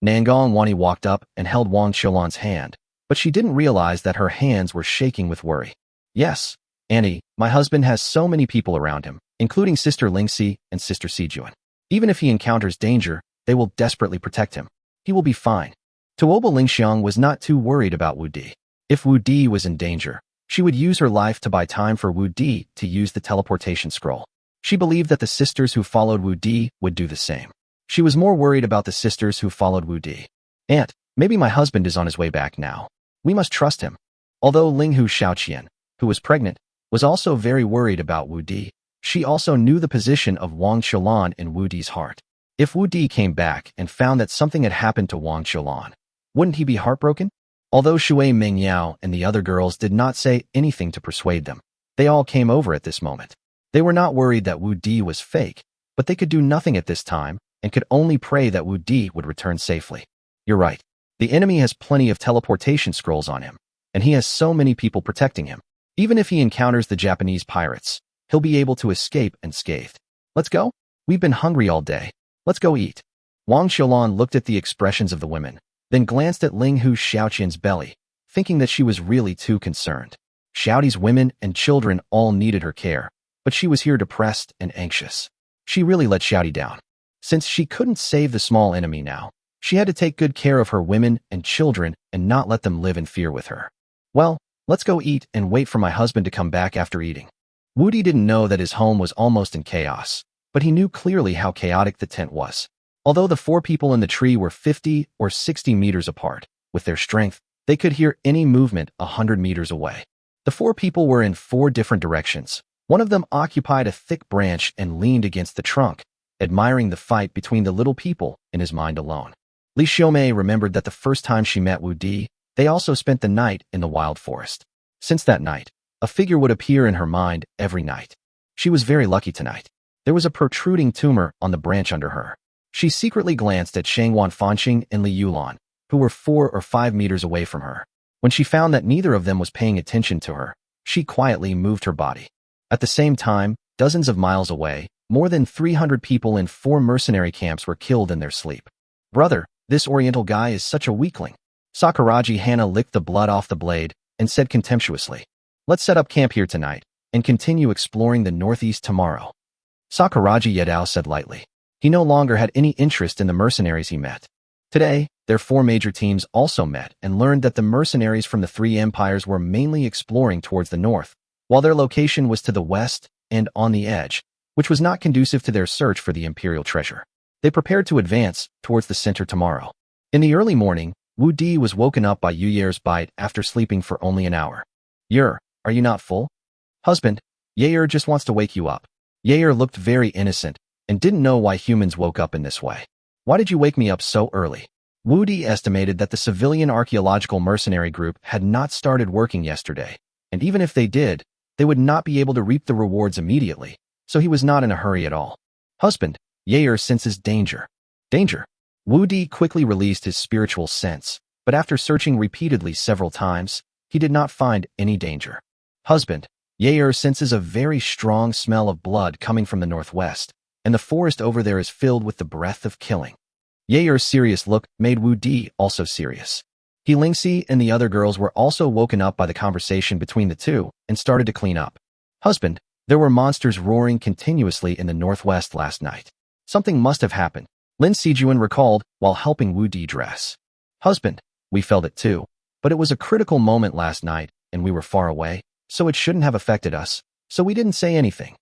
Nangang Wani walked up and held Wang Qiulan's hand, but she didn't realize that her hands were shaking with worry. Yes, Annie, my husband has so many people around him, including Sister Lingxi and Sister Sijuan. Even if he encounters danger, they will desperately protect him. He will be fine. Tuoba Lingxiang was not too worried about Wu Di. If Wu Di was in danger, she would use her life to buy time for Wu Di to use the teleportation scroll. She believed that the sisters who followed Wu Di would do the same. She was more worried about the sisters who followed Wu Di. Aunt, maybe my husband is on his way back now. We must trust him. Although Linghu Xiaoqian, who was pregnant, was also very worried about Wu Di, she also knew the position of Wang Qiulan in Wu Di's heart. If Wu Di came back and found that something had happened to Wang Qiulan, wouldn't he be heartbroken? Although Shui Mingyao and the other girls did not say anything to persuade them, they all came over at this moment. They were not worried that Wu Di was fake, but they could do nothing at this time and could only pray that Wu Di would return safely. You're right. The enemy has plenty of teleportation scrolls on him, and he has so many people protecting him. Even if he encounters the Japanese pirates, he'll be able to escape unscathed. Let's go? We've been hungry all day. Let's go eat. Wang Qiulan looked at the expressions of the women, then glanced at Linghu Xiaoqian's belly, thinking that she was really too concerned. Xiaoti's women and children all needed her care, but she was here depressed and anxious. She really let Xiaoti down. Since she couldn't save the small enemy now, she had to take good care of her women and children and not let them live in fear with her. Well, let's go eat and wait for my husband to come back after eating. Wu Di didn't know that his home was almost in chaos, but he knew clearly how chaotic the tent was. Although the 4 people in the tree were 50 or 60 meters apart, with their strength, they could hear any movement 100 meters away. The 4 people were in 4 different directions. One of them occupied a thick branch and leaned against the trunk, admiring the fight between the little people in his mind alone. Li Xiaomei remembered that the first time she met Wu Di, they also spent the night in the wild forest. Since that night, a figure would appear in her mind every night. She was very lucky tonight. There was a protruding tumor on the branch under her. She secretly glanced at Shangwan Fanqing and Li Yulan, who were 4 or 5 meters away from her. When she found that neither of them was paying attention to her, she quietly moved her body. At the same time, dozens of miles away, more than 300 people in 4 mercenary camps were killed in their sleep. Brother, this Oriental guy is such a weakling. Sakuragi Hana licked the blood off the blade and said contemptuously, let's set up camp here tonight and continue exploring the northeast tomorrow. Sakuragi Yedao said lightly. He no longer had any interest in the mercenaries he met. Today, their 4 major teams also met and learned that the mercenaries from the 3 empires were mainly exploring towards the north, while their location was to the west and on the edge, which was not conducive to their search for the imperial treasure. They prepared to advance towards the center tomorrow. In the early morning, Wu Di was woken up by Yu Ye's bite after sleeping for only an hour. Yer, are you not full? Husband, Yair just wants to wake you up. Yair looked very innocent and didn't know why humans woke up in this way. Why did you wake me up so early? Wu Di estimated that the civilian archaeological mercenary group had not started working yesterday, and even if they did, they would not be able to reap the rewards immediately, so he was not in a hurry at all. Husband, Yair senses danger. Danger. Wu Di quickly released his spiritual sense, but after searching repeatedly several times, He did not find any danger. Husband, Yair senses a very strong smell of blood coming from the northwest, and the forest over there is filled with the breath of killing. Yair's serious look made Wu Di also serious. He Lingxi and the other girls were also woken up by the conversation between the two and started to clean up. Husband, there were monsters roaring continuously in the northwest last night. Something must have happened, Lin Sijuan recalled while helping Wu Di dress. Husband, we felt it too, but it was a critical moment last night and we were far away, so it shouldn't have affected us, so we didn't say anything.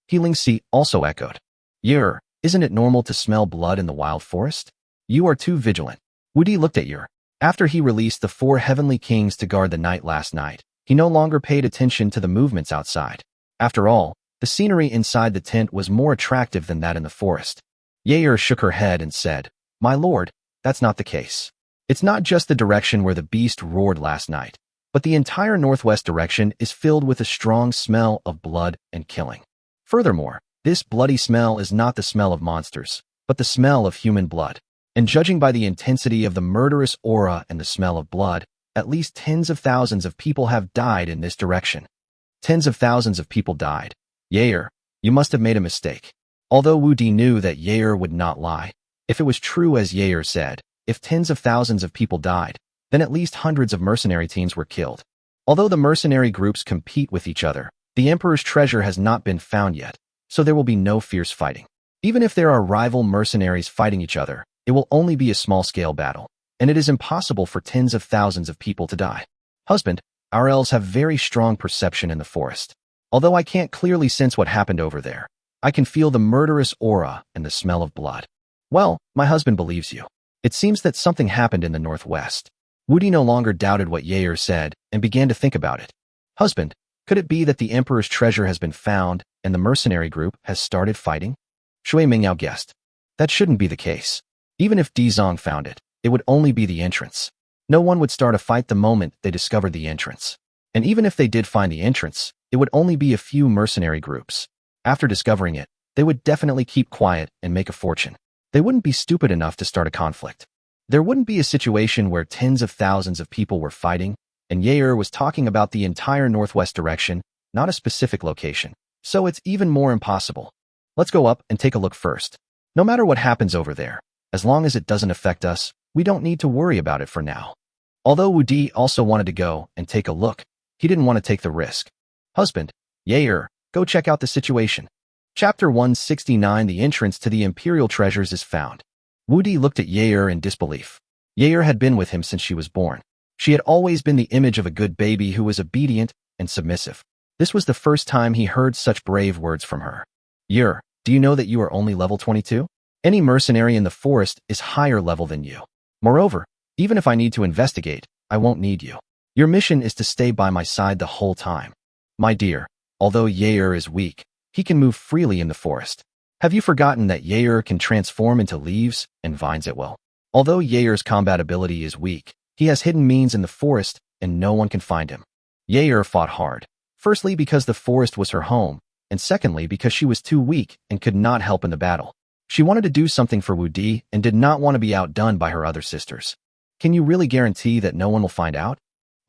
He Lingxi also echoed. Yair, isn't it normal to smell blood in the wild forest? You are too vigilant. Wu Di looked at Yair. After he released the 4 heavenly kings to guard the night last night, he no longer paid attention to the movements outside. After all, the scenery inside the tent was more attractive than that in the forest. Yair shook her head and said, My lord, that's not the case. It's not just the direction where the beast roared last night, but the entire northwest direction is filled with a strong smell of blood and killing. Furthermore, this bloody smell is not the smell of monsters, but the smell of human blood. And judging by the intensity of the murderous aura and the smell of blood, at least tens of thousands of people have died in this direction. Tens of thousands of people died. Yair, you must have made a mistake. Although Wu Di knew that Yair would not lie, if it was true as Yair said, if tens of thousands of people died, then at least hundreds of mercenary teams were killed. Although the mercenary groups compete with each other, the Emperor's treasure has not been found yet, so there will be no fierce fighting. Even if there are rival mercenaries fighting each other, it will only be a small-scale battle, and it is impossible for tens of thousands of people to die. Husband, our elves have very strong perception in the forest. Although I can't clearly sense what happened over there, I can feel the murderous aura and the smell of blood. Well, my husband believes you. It seems that something happened in the northwest. Wu Di no longer doubted what Yair said and began to think about it. Husband, could it be that the Emperor's treasure has been found and the mercenary group has started fighting? Shui Mingyao guessed. That shouldn't be the case. Even if Dizong found it, it would only be the entrance. No one would start a fight the moment they discovered the entrance. And even if they did find the entrance, it would only be a few mercenary groups. After discovering it, they would definitely keep quiet and make a fortune. They wouldn't be stupid enough to start a conflict. There wouldn't be a situation where tens of thousands of people were fighting, and Yair was talking about the entire northwest direction, not a specific location. So it's even more impossible. Let's go up and take a look first. No matter what happens over there, as long as it doesn't affect us, we don't need to worry about it for now. Although Wu Di also wanted to go and take a look, he didn't want to take the risk. Husband, Yair, go check out the situation. Chapter 169 The entrance to the Imperial treasures is found. Wu Di looked at Yair in disbelief. Yair had been with him since she was born. She had always been the image of a good baby who was obedient and submissive. This was the first time he heard such brave words from her. Yair, do you know that you are only level 22? Any mercenary in the forest is higher level than you. Moreover, even if I need to investigate, I won't need you. Your mission is to stay by my side the whole time. My dear, although Yair is weak, he can move freely in the forest. Have you forgotten that Yair can transform into leaves and vines at will? Although Yair's combat ability is weak, he has hidden means in the forest and no one can find him. Yair fought hard, firstly because the forest was her home, and secondly because she was too weak and could not help in the battle. She wanted to do something for Wu Di and did not want to be outdone by her other sisters. Can you really guarantee that no one will find out?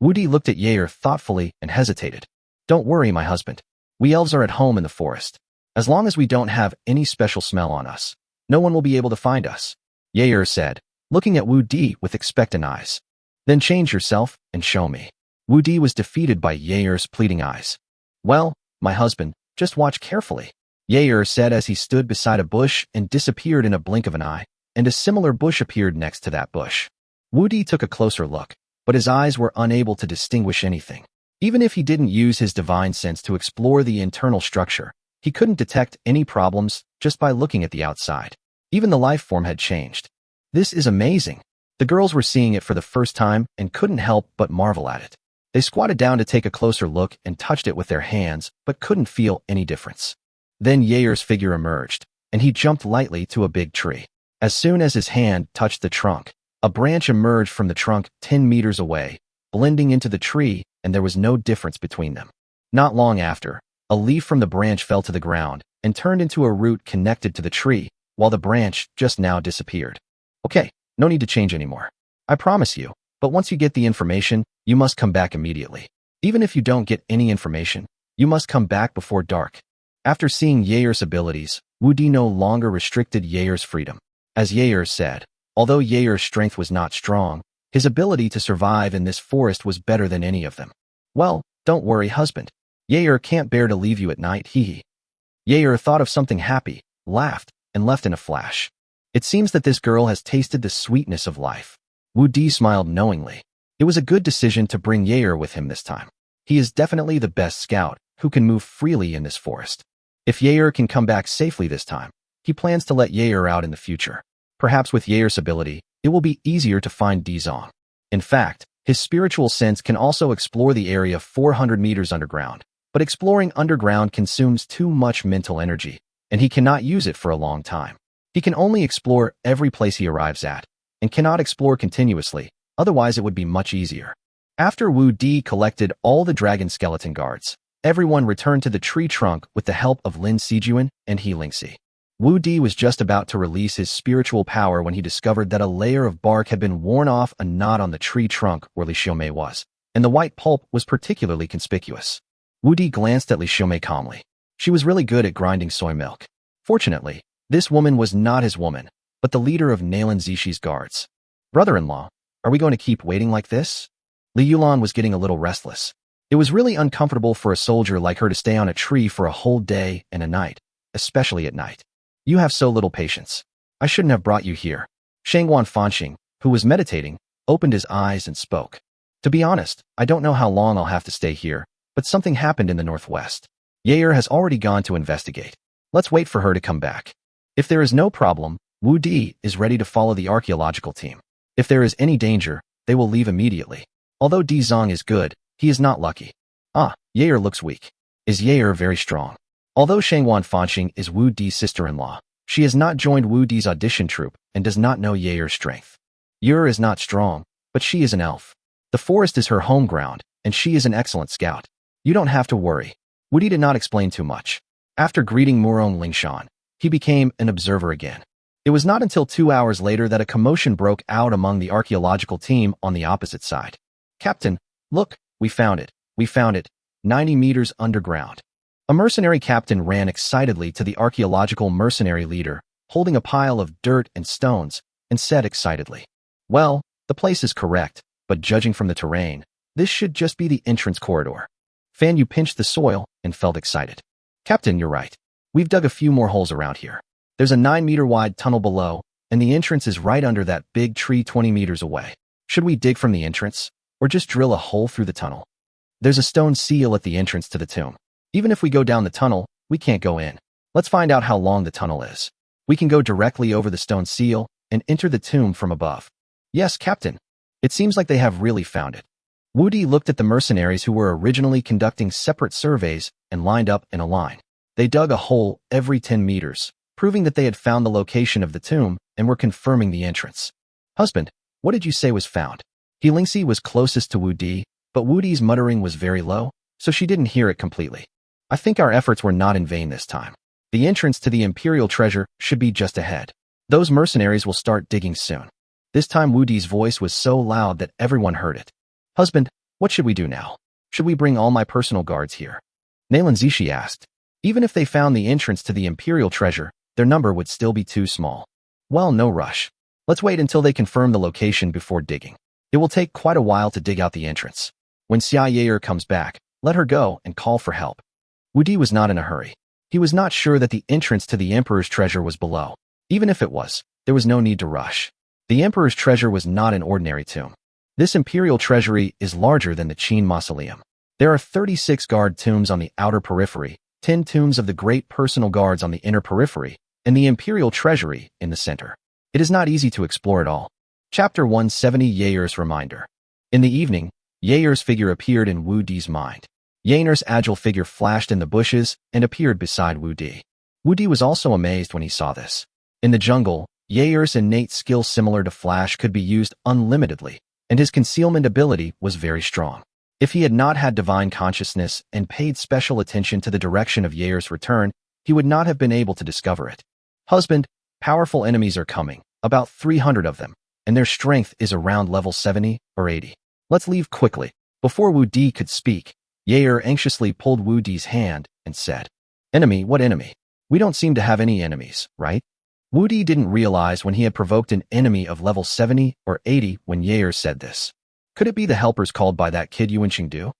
Wu Di looked at Yair thoughtfully and hesitated. Don't worry, my husband. We elves are at home in the forest. As long as we don't have any special smell on us, no one will be able to find us, Yair said, looking at Wu Di with expectant eyes. Then change yourself and show me. Wu Di was defeated by Yair's pleading eyes. Well, my husband, just watch carefully, Yair said as he stood beside a bush and disappeared in a blink of an eye, and a similar bush appeared next to that bush. Wu Di took a closer look, but his eyes were unable to distinguish anything. Even if he didn't use his divine sense to explore the internal structure, he couldn't detect any problems just by looking at the outside. Even the life form had changed. This is amazing. The girls were seeing it for the first time and couldn't help but marvel at it. They squatted down to take a closer look and touched it with their hands, but couldn't feel any difference. Then Yair's figure emerged, and he jumped lightly to a big tree. As soon as his hand touched the trunk, a branch emerged from the trunk 10 meters away, blending into the tree, and there was no difference between them. Not long after, a leaf from the branch fell to the ground and turned into a root connected to the tree, while the branch just now disappeared. Okay, no need to change anymore. I promise you, but once you get the information, You must come back immediately. Even if you don't get any information, you must come back before dark. After seeing Yair's abilities, Wu Di no longer restricted Yair's freedom. As Yair said, although Yair's strength was not strong, his ability to survive in this forest was better than any of them. Well, don't worry, husband. Yair can't bear to leave you at night, hee. Yair thought of something happy, laughed, and left in a flash. It seems that this girl has tasted the sweetness of life. Wu Di smiled knowingly. It was a good decision to bring Yair with him this time. He is definitely the best scout, who can move freely in this forest. If Yair can come back safely this time, he plans to let Yair out in the future. Perhaps with Yair's ability, it will be easier to find Dizong. In fact, his spiritual sense can also explore the area 400 meters underground, but exploring underground consumes too much mental energy, and he cannot use it for a long time. He can only explore every place he arrives at, and cannot explore continuously, otherwise it would be much easier. After Wu Di collected all the dragon skeleton guards, everyone returned to the tree trunk with the help of Lin Sijuan and He Lingxi. Wu Di was just about to release his spiritual power when he discovered that a layer of bark had been worn off a knot on the tree trunk where Li Xiaomei was, and the white pulp was particularly conspicuous. Wu Di glanced at Li Xiaomei calmly. She was really good at grinding soy milk. Fortunately, this woman was not his woman, but the leader of Nalan Zishi's guards. Brother-in-law, are we going to keep waiting like this? Li Yulan was getting a little restless. It was really uncomfortable for a soldier like her to stay on a tree for a whole day and a night, especially at night. You have so little patience. I shouldn't have brought you here. Shangguan Fanxing, who was meditating, opened his eyes and spoke. To be honest, I don't know how long I'll have to stay here, but something happened in the northwest. Yair has already gone to investigate. Let's wait for her to come back. If there is no problem, Wu Di is ready to follow the archaeological team. If there is any danger, they will leave immediately. Although Dizong is good, he is not lucky. Ah, Yair looks weak. Is Yair very strong? Although Shangguan Fanxing is Wu Di's sister-in-law, she has not joined Wu Di's audition troupe and does not know Yair's strength. Yair is not strong, but she is an elf. The forest is her home ground, and she is an excellent scout. You don't have to worry. Wu Di did not explain too much. After greeting Murong Lingshan, he became an observer again. It was not until 2 hours later that a commotion broke out among the archaeological team on the opposite side. Captain, look, we found it. We found it. 90 meters underground. A mercenary captain ran excitedly to the archaeological mercenary leader, holding a pile of dirt and stones, and said excitedly, "Well, the place is correct, but judging from the terrain, this should just be the entrance corridor." Fan Yu pinched the soil and felt excited. "Captain, you're right. We've dug a few more holes around here. There's a 9-meter wide tunnel below, and the entrance is right under that big tree 20 meters away. Should we dig from the entrance, or just drill a hole through the tunnel? There's a stone seal at the entrance to the tomb. Even if we go down the tunnel, we can't go in. Let's find out how long the tunnel is. We can go directly over the stone seal and enter the tomb from above." "Yes, Captain. It seems like they have really found it." Wu Di looked at the mercenaries who were originally conducting separate surveys and lined up in a line. They dug a hole every 10 meters, proving that they had found the location of the tomb and were confirming the entrance. "Husband, what did you say was found?" He Lingxi was closest to Wu Di, but Wu Di's muttering was very low, so she didn't hear it completely. "I think our efforts were not in vain this time. The entrance to the Imperial treasure should be just ahead. Those mercenaries will start digging soon." This time Wu Di's voice was so loud that everyone heard it. "Husband, what should we do now? Should we bring all my personal guards here?" Nalan Zishi asked. Even if they found the entrance to the Imperial treasure, their number would still be too small. "Well, no rush. Let's wait until they confirm the location before digging. It will take quite a while to dig out the entrance. When Xia Yair comes back, let her go and call for help." Wu Di was not in a hurry. He was not sure that the entrance to the Emperor's treasure was below. Even if it was, there was no need to rush. The Emperor's treasure was not an ordinary tomb. This imperial treasury is larger than the Qin Mausoleum. There are 36 guard tombs on the outer periphery, 10 tombs of the great personal guards on the inner periphery, and the imperial treasury in the center. It is not easy to explore it all. Chapter 170 Yair's Reminder. In the evening, Yair's figure appeared in Wu Di's mind. Yair's agile figure flashed in the bushes and appeared beside Wu Di. Wu Di was also amazed when he saw this. In the jungle, Yair's innate skill similar to Flash could be used unlimitedly, and his concealment ability was very strong. If he had not had divine consciousness and paid special attention to the direction of Yair's return, he would not have been able to discover it. "Husband, powerful enemies are coming, about 300 of them, and their strength is around level 70 or 80. Let's leave quickly. Before Wu Di could speak, Yair anxiously pulled Wu Di's hand and said, "Enemy? What enemy? We don't seem to have any enemies, right?" Wu Di didn't realize when he had provoked an enemy of level 70 or 80 when Yair said this. Could it be the helpers called by that kid Yuan Qingdu?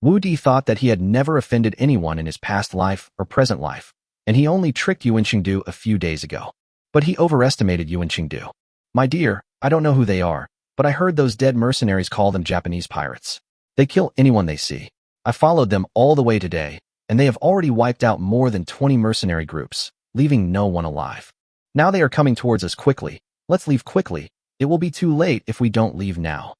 Wu Di thought that he had never offended anyone in his past life or present life, and he only tricked Yuan Qingdu a few days ago. But he overestimated Yuan Qingdu. "My dear, I don't know who they are, but I heard those dead mercenaries call them Japanese pirates. They kill anyone they see. I followed them all the way today, and they have already wiped out more than 20 mercenary groups, leaving no one alive. Now they are coming towards us quickly. Let's leave quickly. It will be too late if we don't leave now."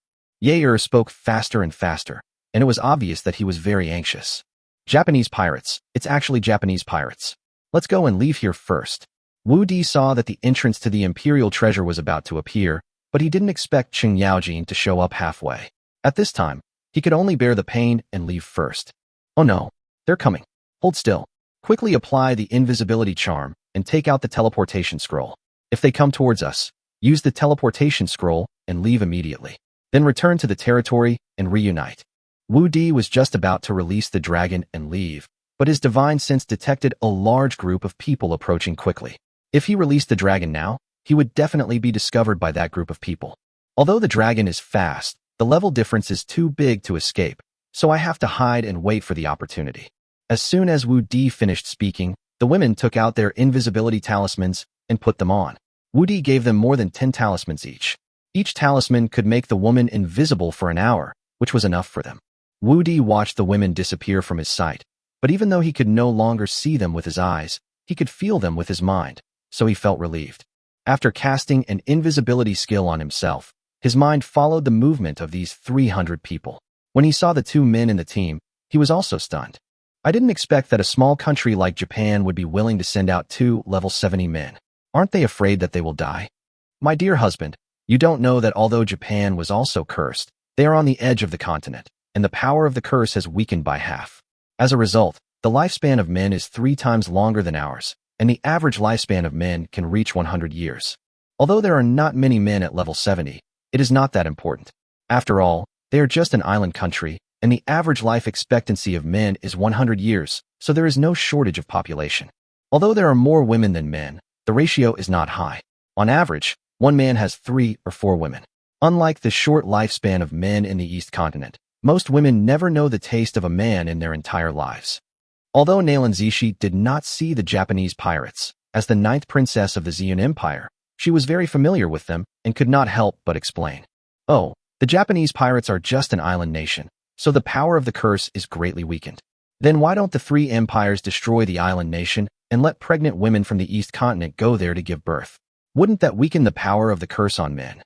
Yair spoke faster and faster, and it was obvious that he was very anxious. "Japanese pirates. It's actually Japanese pirates. Let's go and leave here first." Wu Di saw that the entrance to the imperial treasure was about to appear, but he didn't expect Qing Yaojin to show up halfway. At this time, he could only bear the pain and leave first. "Oh no, they're coming. Hold still. Quickly apply the invisibility charm and take out the teleportation scroll. If they come towards us, use the teleportation scroll and leave immediately. Then return to the territory and reunite." Wu Di was just about to release the dragon and leave, but his divine sense detected a large group of people approaching quickly. If he released the dragon now, he would definitely be discovered by that group of people. Although the dragon is fast, the level difference is too big to escape, so I have to hide and wait for the opportunity. As soon as Wu Di finished speaking, the women took out their invisibility talismans and put them on. Wu Di gave them more than 10 talismans each. Each talisman could make the woman invisible for an hour, which was enough for them. Wu Di watched the women disappear from his sight, but even though he could no longer see them with his eyes, he could feel them with his mind, so he felt relieved. After casting an invisibility skill on himself, his mind followed the movement of these 300 people. When he saw the 2 men in the team, he was also stunned. "I didn't expect that a small country like Japan would be willing to send out 2 level 70 men. Aren't they afraid that they will die? My dear husband, you don't know that although Japan was also cursed, they are on the edge of the continent, and the power of the curse has weakened by half. As a result, the lifespan of men is 3 times longer than ours, and the average lifespan of men can reach 100 years. Although there are not many men at level 70, it is not that important. After all, they are just an island country, and the average life expectancy of men is 100 years, so there is no shortage of population. Although there are more women than men, the ratio is not high. On average, one man has 3 or 4 women. Unlike the short lifespan of men in the East Continent, most women never know the taste of a man in their entire lives. Although Nailan Zishi did not see the Japanese pirates, as the 9th princess of the Xian Empire, she was very familiar with them and could not help but explain. "Oh, the Japanese pirates are just an island nation, so the power of the curse is greatly weakened. Then why don't the 3 empires destroy the island nation and let pregnant women from the East Continent go there to give birth? Wouldn't that weaken the power of the curse on men?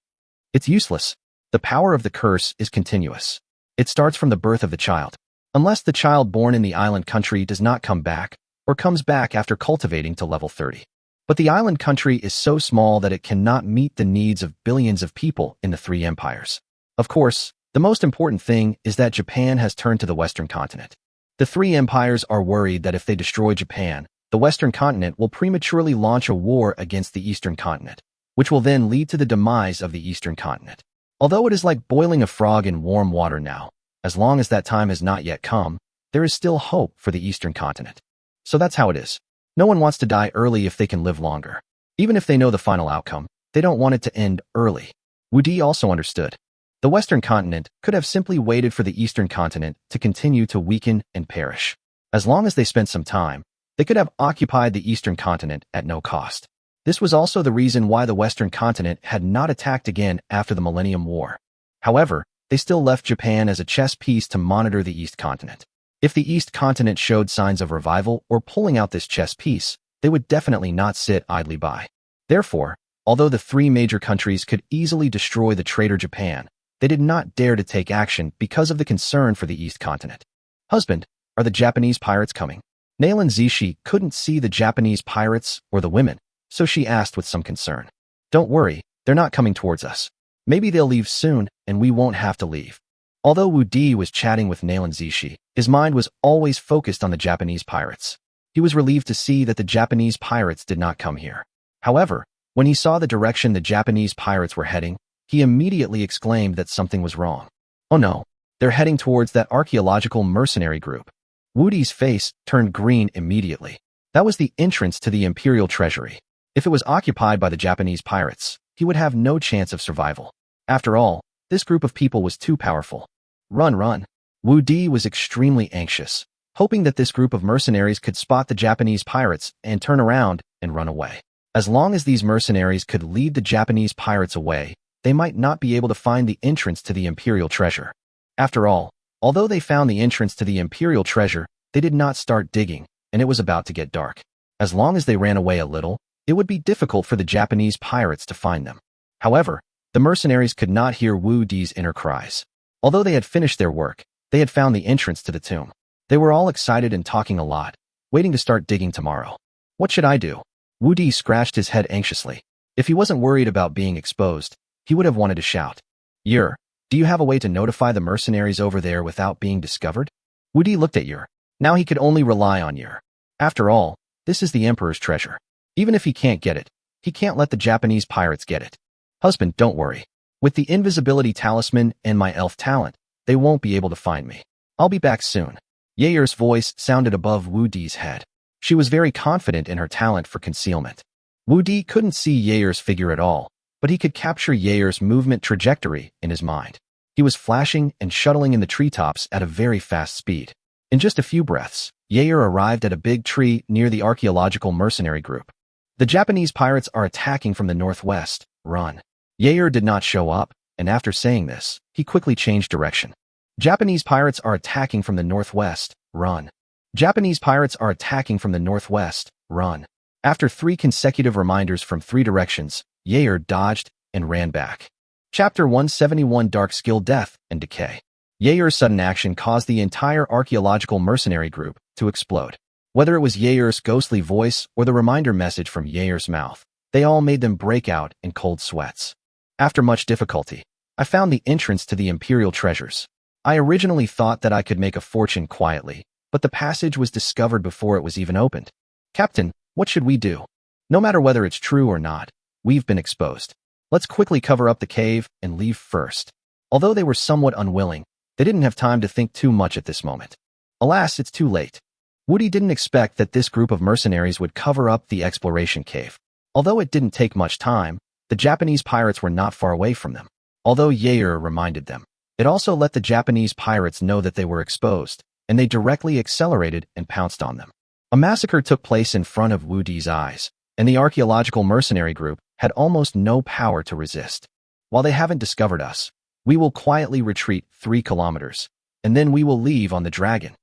It's useless. The power of the curse is continuous. It starts from the birth of the child. Unless the child born in the island country does not come back, or comes back after cultivating to level 30. But the island country is so small that it cannot meet the needs of billions of people in the 3 empires. Of course, the most important thing is that Japan has turned to the Western continent. The 3 empires are worried that if they destroy Japan, the Western continent will prematurely launch a war against the Eastern continent, which will then lead to the demise of the Eastern continent. Although it is like boiling a frog in warm water now, as long as that time has not yet come, there is still hope for the Eastern continent. So that's how it is. No one wants to die early if they can live longer. Even if they know the final outcome, they don't want it to end early. Wu Di also understood. The Western continent could have simply waited for the Eastern continent to continue to weaken and perish. As long as they spent some time, they could have occupied the Eastern continent at no cost. This was also the reason why the Western continent had not attacked again after the Millennium War. However, they still left Japan as a chess piece to monitor the East continent. If the East continent showed signs of revival or pulling out this chess piece, they would definitely not sit idly by. Therefore, although the 3 major countries could easily destroy the traitor Japan, they did not dare to take action because of the concern for the East continent. "Husband, are the Japanese pirates coming?" Nailan Zishi couldn't see the Japanese pirates or the women, so she asked with some concern. "Don't worry, they're not coming towards us. Maybe they'll leave soon and we won't have to leave." Although Wu Di was chatting with Nailan Zishi, his mind was always focused on the Japanese pirates. He was relieved to see that the Japanese pirates did not come here. However, when he saw the direction the Japanese pirates were heading, he immediately exclaimed that something was wrong. "Oh no, They're heading towards that archaeological mercenary group. Woody's face turned green immediately. That was the entrance to the Imperial Treasury. If it was occupied by the Japanese pirates, he would have no chance of survival. After all, this group of people was too powerful. Run, run. Woody was extremely anxious, hoping that this group of mercenaries could spot the Japanese pirates and turn around and run away. As long as these mercenaries could lead the Japanese pirates away, they might not be able to find the entrance to the Imperial treasure. After all, although they found the entrance to the Imperial treasure, they did not start digging, and it was about to get dark. As long as they ran away a little, it would be difficult for the Japanese pirates to find them. However, the mercenaries could not hear Woody's inner cries. Although they had finished their work, they had found the entrance to the tomb. They were all excited and talking a lot, waiting to start digging tomorrow. What should I do? Woody scratched his head anxiously. If he wasn't worried about being exposed, he would have wanted to shout. Yer, do you have a way to notify the mercenaries over there without being discovered? Woody looked at Yer. Now he could only rely on Yer. After all, this is the Emperor's treasure. Even if he can't get it, he can't let the Japanese pirates get it. Husband, don't worry. With the invisibility talisman and my elf talent, they won't be able to find me. I'll be back soon. Yeyer's voice sounded above Woody's head. She was very confident in her talent for concealment. Woody couldn't see Yeyer's figure at all, but he could capture Yeyer's movement trajectory in his mind. He was flashing and shuttling in the treetops at a very fast speed. In just a few breaths, Yeyer arrived at a big tree near the archaeological mercenary group. The Japanese pirates are attacking from the northwest. Run. Yeyer did not show up, and after saying this, he quickly changed direction. Japanese pirates are attacking from the northwest. Run. Japanese pirates are attacking from the northwest. Run. After 3 consecutive reminders from 3 directions, Yeyer dodged and ran back. Chapter 171 Dark Skill Death and Decay. Yeyer's sudden action caused the entire archaeological mercenary group to explode. Whether it was Yeyer's ghostly voice or the reminder message from Yeyer's mouth, they all made them break out in cold sweats. After much difficulty, I found the entrance to the Imperial treasures. I originally thought that I could make a fortune quietly, but the passage was discovered before it was even opened. Captain, what should we do? No matter whether it's true or not, we've been exposed. Let's quickly cover up the cave and leave first. Although they were somewhat unwilling, they didn't have time to think too much at this moment. Alas, it's too late. Woody didn't expect that this group of mercenaries would cover up the exploration cave. Although it didn't take much time, the Japanese pirates were not far away from them. Although Yeyer reminded them, it also let the Japanese pirates know that they were exposed, and they directly accelerated and pounced on them. A massacre took place in front of Woody's eyes, and the archaeological mercenary group had almost no power to resist. While they haven't discovered us, we will quietly retreat 3 kilometers, and then we will leave on the dragon.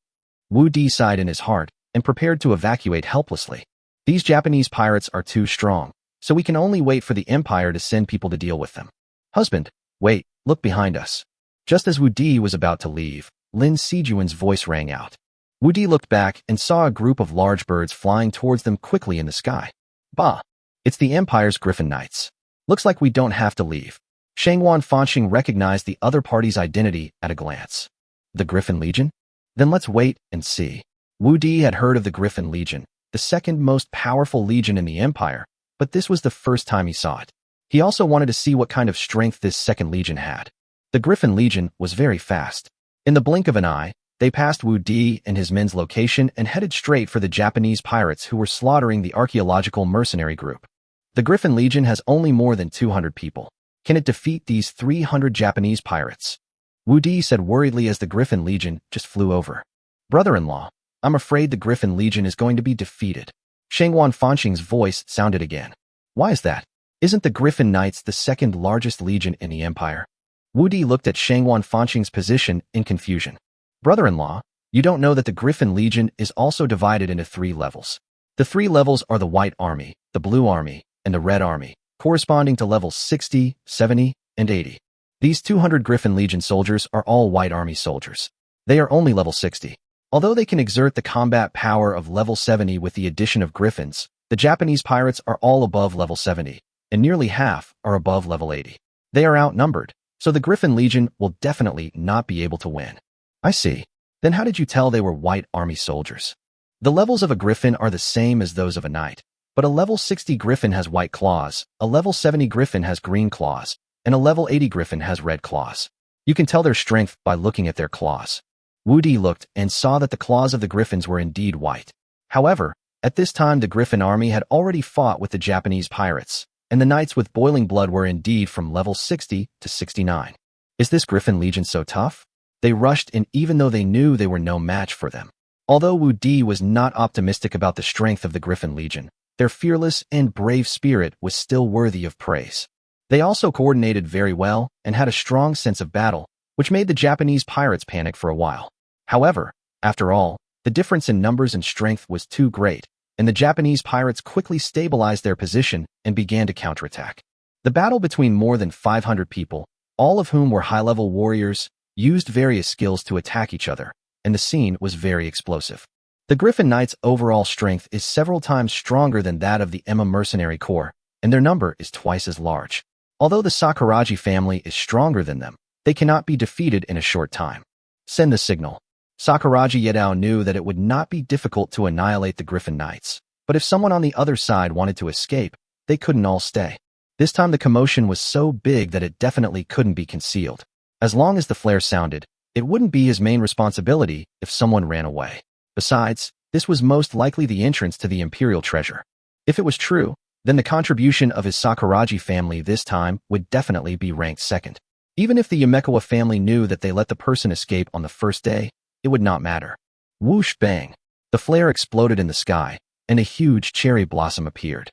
Woody sighed in his heart and prepared to evacuate helplessly. These Japanese pirates are too strong, so we can only wait for the Empire to send people to deal with them. Husband, wait, look behind us. Just as Woody was about to leave, Lin Sijuan's voice rang out. Woody looked back and saw a group of large birds flying towards them quickly in the sky. Bah! It's the Empire's Griffin Knights. Looks like we don't have to leave. Shangwan Fanxing recognized the other party's identity at a glance. The Griffin Legion? Then let's wait and see. Woody had heard of the Griffin Legion, the second most powerful legion in the Empire, but this was the first time he saw it. He also wanted to see what kind of strength this second legion had. The Griffin Legion was very fast. In the blink of an eye, they passed Woody and his men's location and headed straight for the Japanese pirates who were slaughtering the archaeological mercenary group. The Griffin Legion has only more than 200 people. Can it defeat these 300 Japanese pirates? Woody said worriedly as the Griffin Legion just flew over. Brother-in-law, I'm afraid the Griffin Legion is going to be defeated. Shangwan Fanxing's voice sounded again. Why is that? Isn't the Griffin Knights the second largest legion in the Empire? Woody looked at Shangwan Fanxing's position in confusion. Brother-in-law, you don't know that the Griffin Legion is also divided into 3 levels. The 3 levels are the White Army, the Blue Army, and the Red Army, corresponding to levels 60, 70, and 80. These 200 Griffin Legion soldiers are all White Army soldiers. They are only level 60. Although they can exert the combat power of level 70 with the addition of Griffins, the Japanese pirates are all above level 70, and nearly half are above level 80. They are outnumbered, so the Griffin Legion will definitely not be able to win. I see. Then how did you tell they were White Army soldiers? The levels of a Griffin are the same as those of a Knight, but a level 60 Griffin has white claws, a level 70 Griffin has green claws, and a level 80 Griffin has red claws. You can tell their strength by looking at their claws. Wu Di looked and saw that the claws of the griffins were indeed white. However, at this time the griffin army had already fought with the Japanese pirates, and the knights with boiling blood were indeed from level 60 to 69. Is this griffin legion so tough? They rushed in even though they knew they were no match for them. Although Wu Di was not optimistic about the strength of the griffin legion, their fearless and brave spirit was still worthy of praise. They also coordinated very well and had a strong sense of battle, which made the Japanese pirates panic for a while. However, after all, the difference in numbers and strength was too great, and the Japanese pirates quickly stabilized their position and began to counterattack. The battle between more than 500 people, all of whom were high-level warriors, used various skills to attack each other, and the scene was very explosive. The Griffin Knights' overall strength is several times stronger than that of the Emma Mercenary Corps, and their number is twice as large. Although the Sakuragi family is stronger than them, they cannot be defeated in a short time. Send the signal. Sakuragi Yedao knew that it would not be difficult to annihilate the Griffin Knights, but if someone on the other side wanted to escape, they couldn't all stay. This time the commotion was so big that it definitely couldn't be concealed. As long as the flare sounded, it wouldn't be his main responsibility if someone ran away. Besides, this was most likely the entrance to the Imperial treasure. If it was true, then the contribution of his Sakuragi family this time would definitely be ranked second. Even if the Yamekawa family knew that they let the person escape on the first day, it would not matter. Whoosh bang! The flare exploded in the sky, and a huge cherry blossom appeared.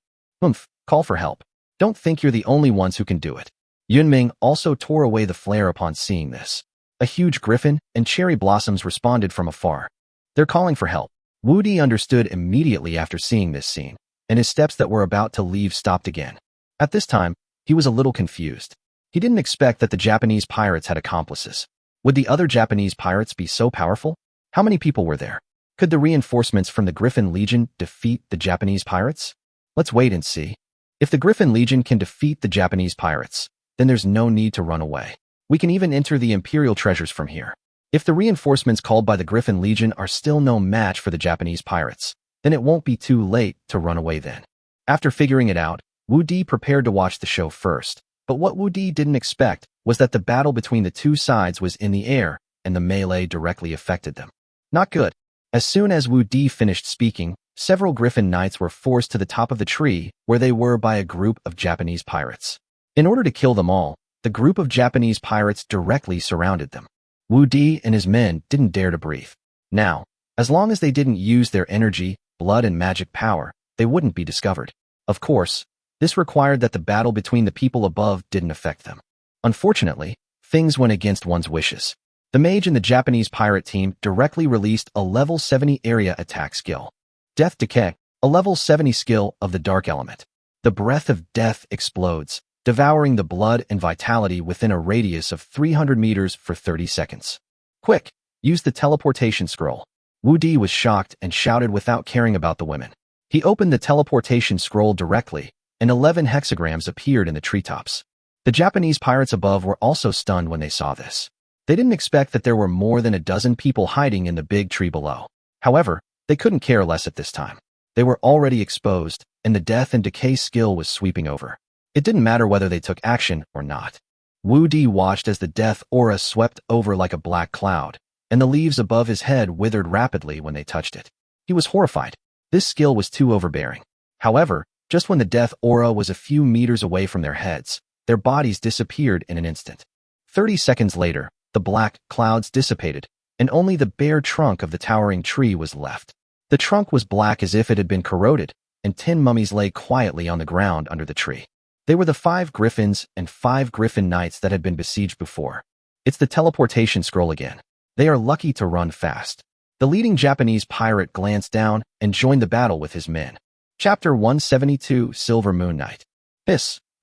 Call for help. Don't think you're the only ones who can do it. Yunming also tore away the flare upon seeing this. A huge griffin and cherry blossoms responded from afar. They're calling for help. Wu Di understood immediately after seeing this scene, and his steps that were about to leave stopped again. At this time, he was a little confused. He didn't expect that the Japanese pirates had accomplices. Would the other Japanese pirates be so powerful? How many people were there? Could the reinforcements from the Griffin Legion defeat the Japanese pirates? Let's wait and see. If the Griffin Legion can defeat the Japanese pirates, then there's no need to run away. We can even enter the Imperial treasures from here. If the reinforcements called by the Griffin Legion are still no match for the Japanese pirates, then it won't be too late to run away then. After figuring it out, Wu Di prepared to watch the show first, but what Wu Di didn't expect was that the battle between the two sides was in the air and the melee directly affected them. Not good. As soon as Wu Di finished speaking, several Griffin Knights were forced to the top of the tree where they were by a group of Japanese pirates. In order to kill them all, the group of Japanese pirates directly surrounded them. Wu Di and his men didn't dare to breathe. Now, as long as they didn't use their energy, blood, and magic power, they wouldn't be discovered. Of course, this required that the battle between the people above didn't affect them. Unfortunately, things went against one's wishes. The mage in the Japanese pirate team directly released a level 70 area attack skill. Death Decay, a level 70 skill of the dark element. The breath of death explodes, devouring the blood and vitality within a radius of 300 meters for 30 seconds. Quick, use the teleportation scroll. Wu Di was shocked and shouted without caring about the women. He opened the teleportation scroll directly, and 11 hexagrams appeared in the treetops. The Japanese pirates above were also stunned when they saw this. They didn't expect that there were more than a dozen people hiding in the big tree below. However, they couldn't care less at this time. They were already exposed, and the death and decay skill was sweeping over. It didn't matter whether they took action or not. Wu Di watched as the death aura swept over like a black cloud, and the leaves above his head withered rapidly when they touched it. He was horrified. This skill was too overbearing. However, just when the death aura was a few meters away from their heads, their bodies disappeared in an instant. 30 seconds later, the black clouds dissipated, and only the bare trunk of the towering tree was left. The trunk was black as if it had been corroded, and 10 mummies lay quietly on the ground under the tree. They were the 5 griffins and 5 griffin knights that had been besieged before. It's the teleportation scroll again. They are lucky to run fast. The leading Japanese pirate glanced down and joined the battle with his men. Chapter 172, Silver Moon Night.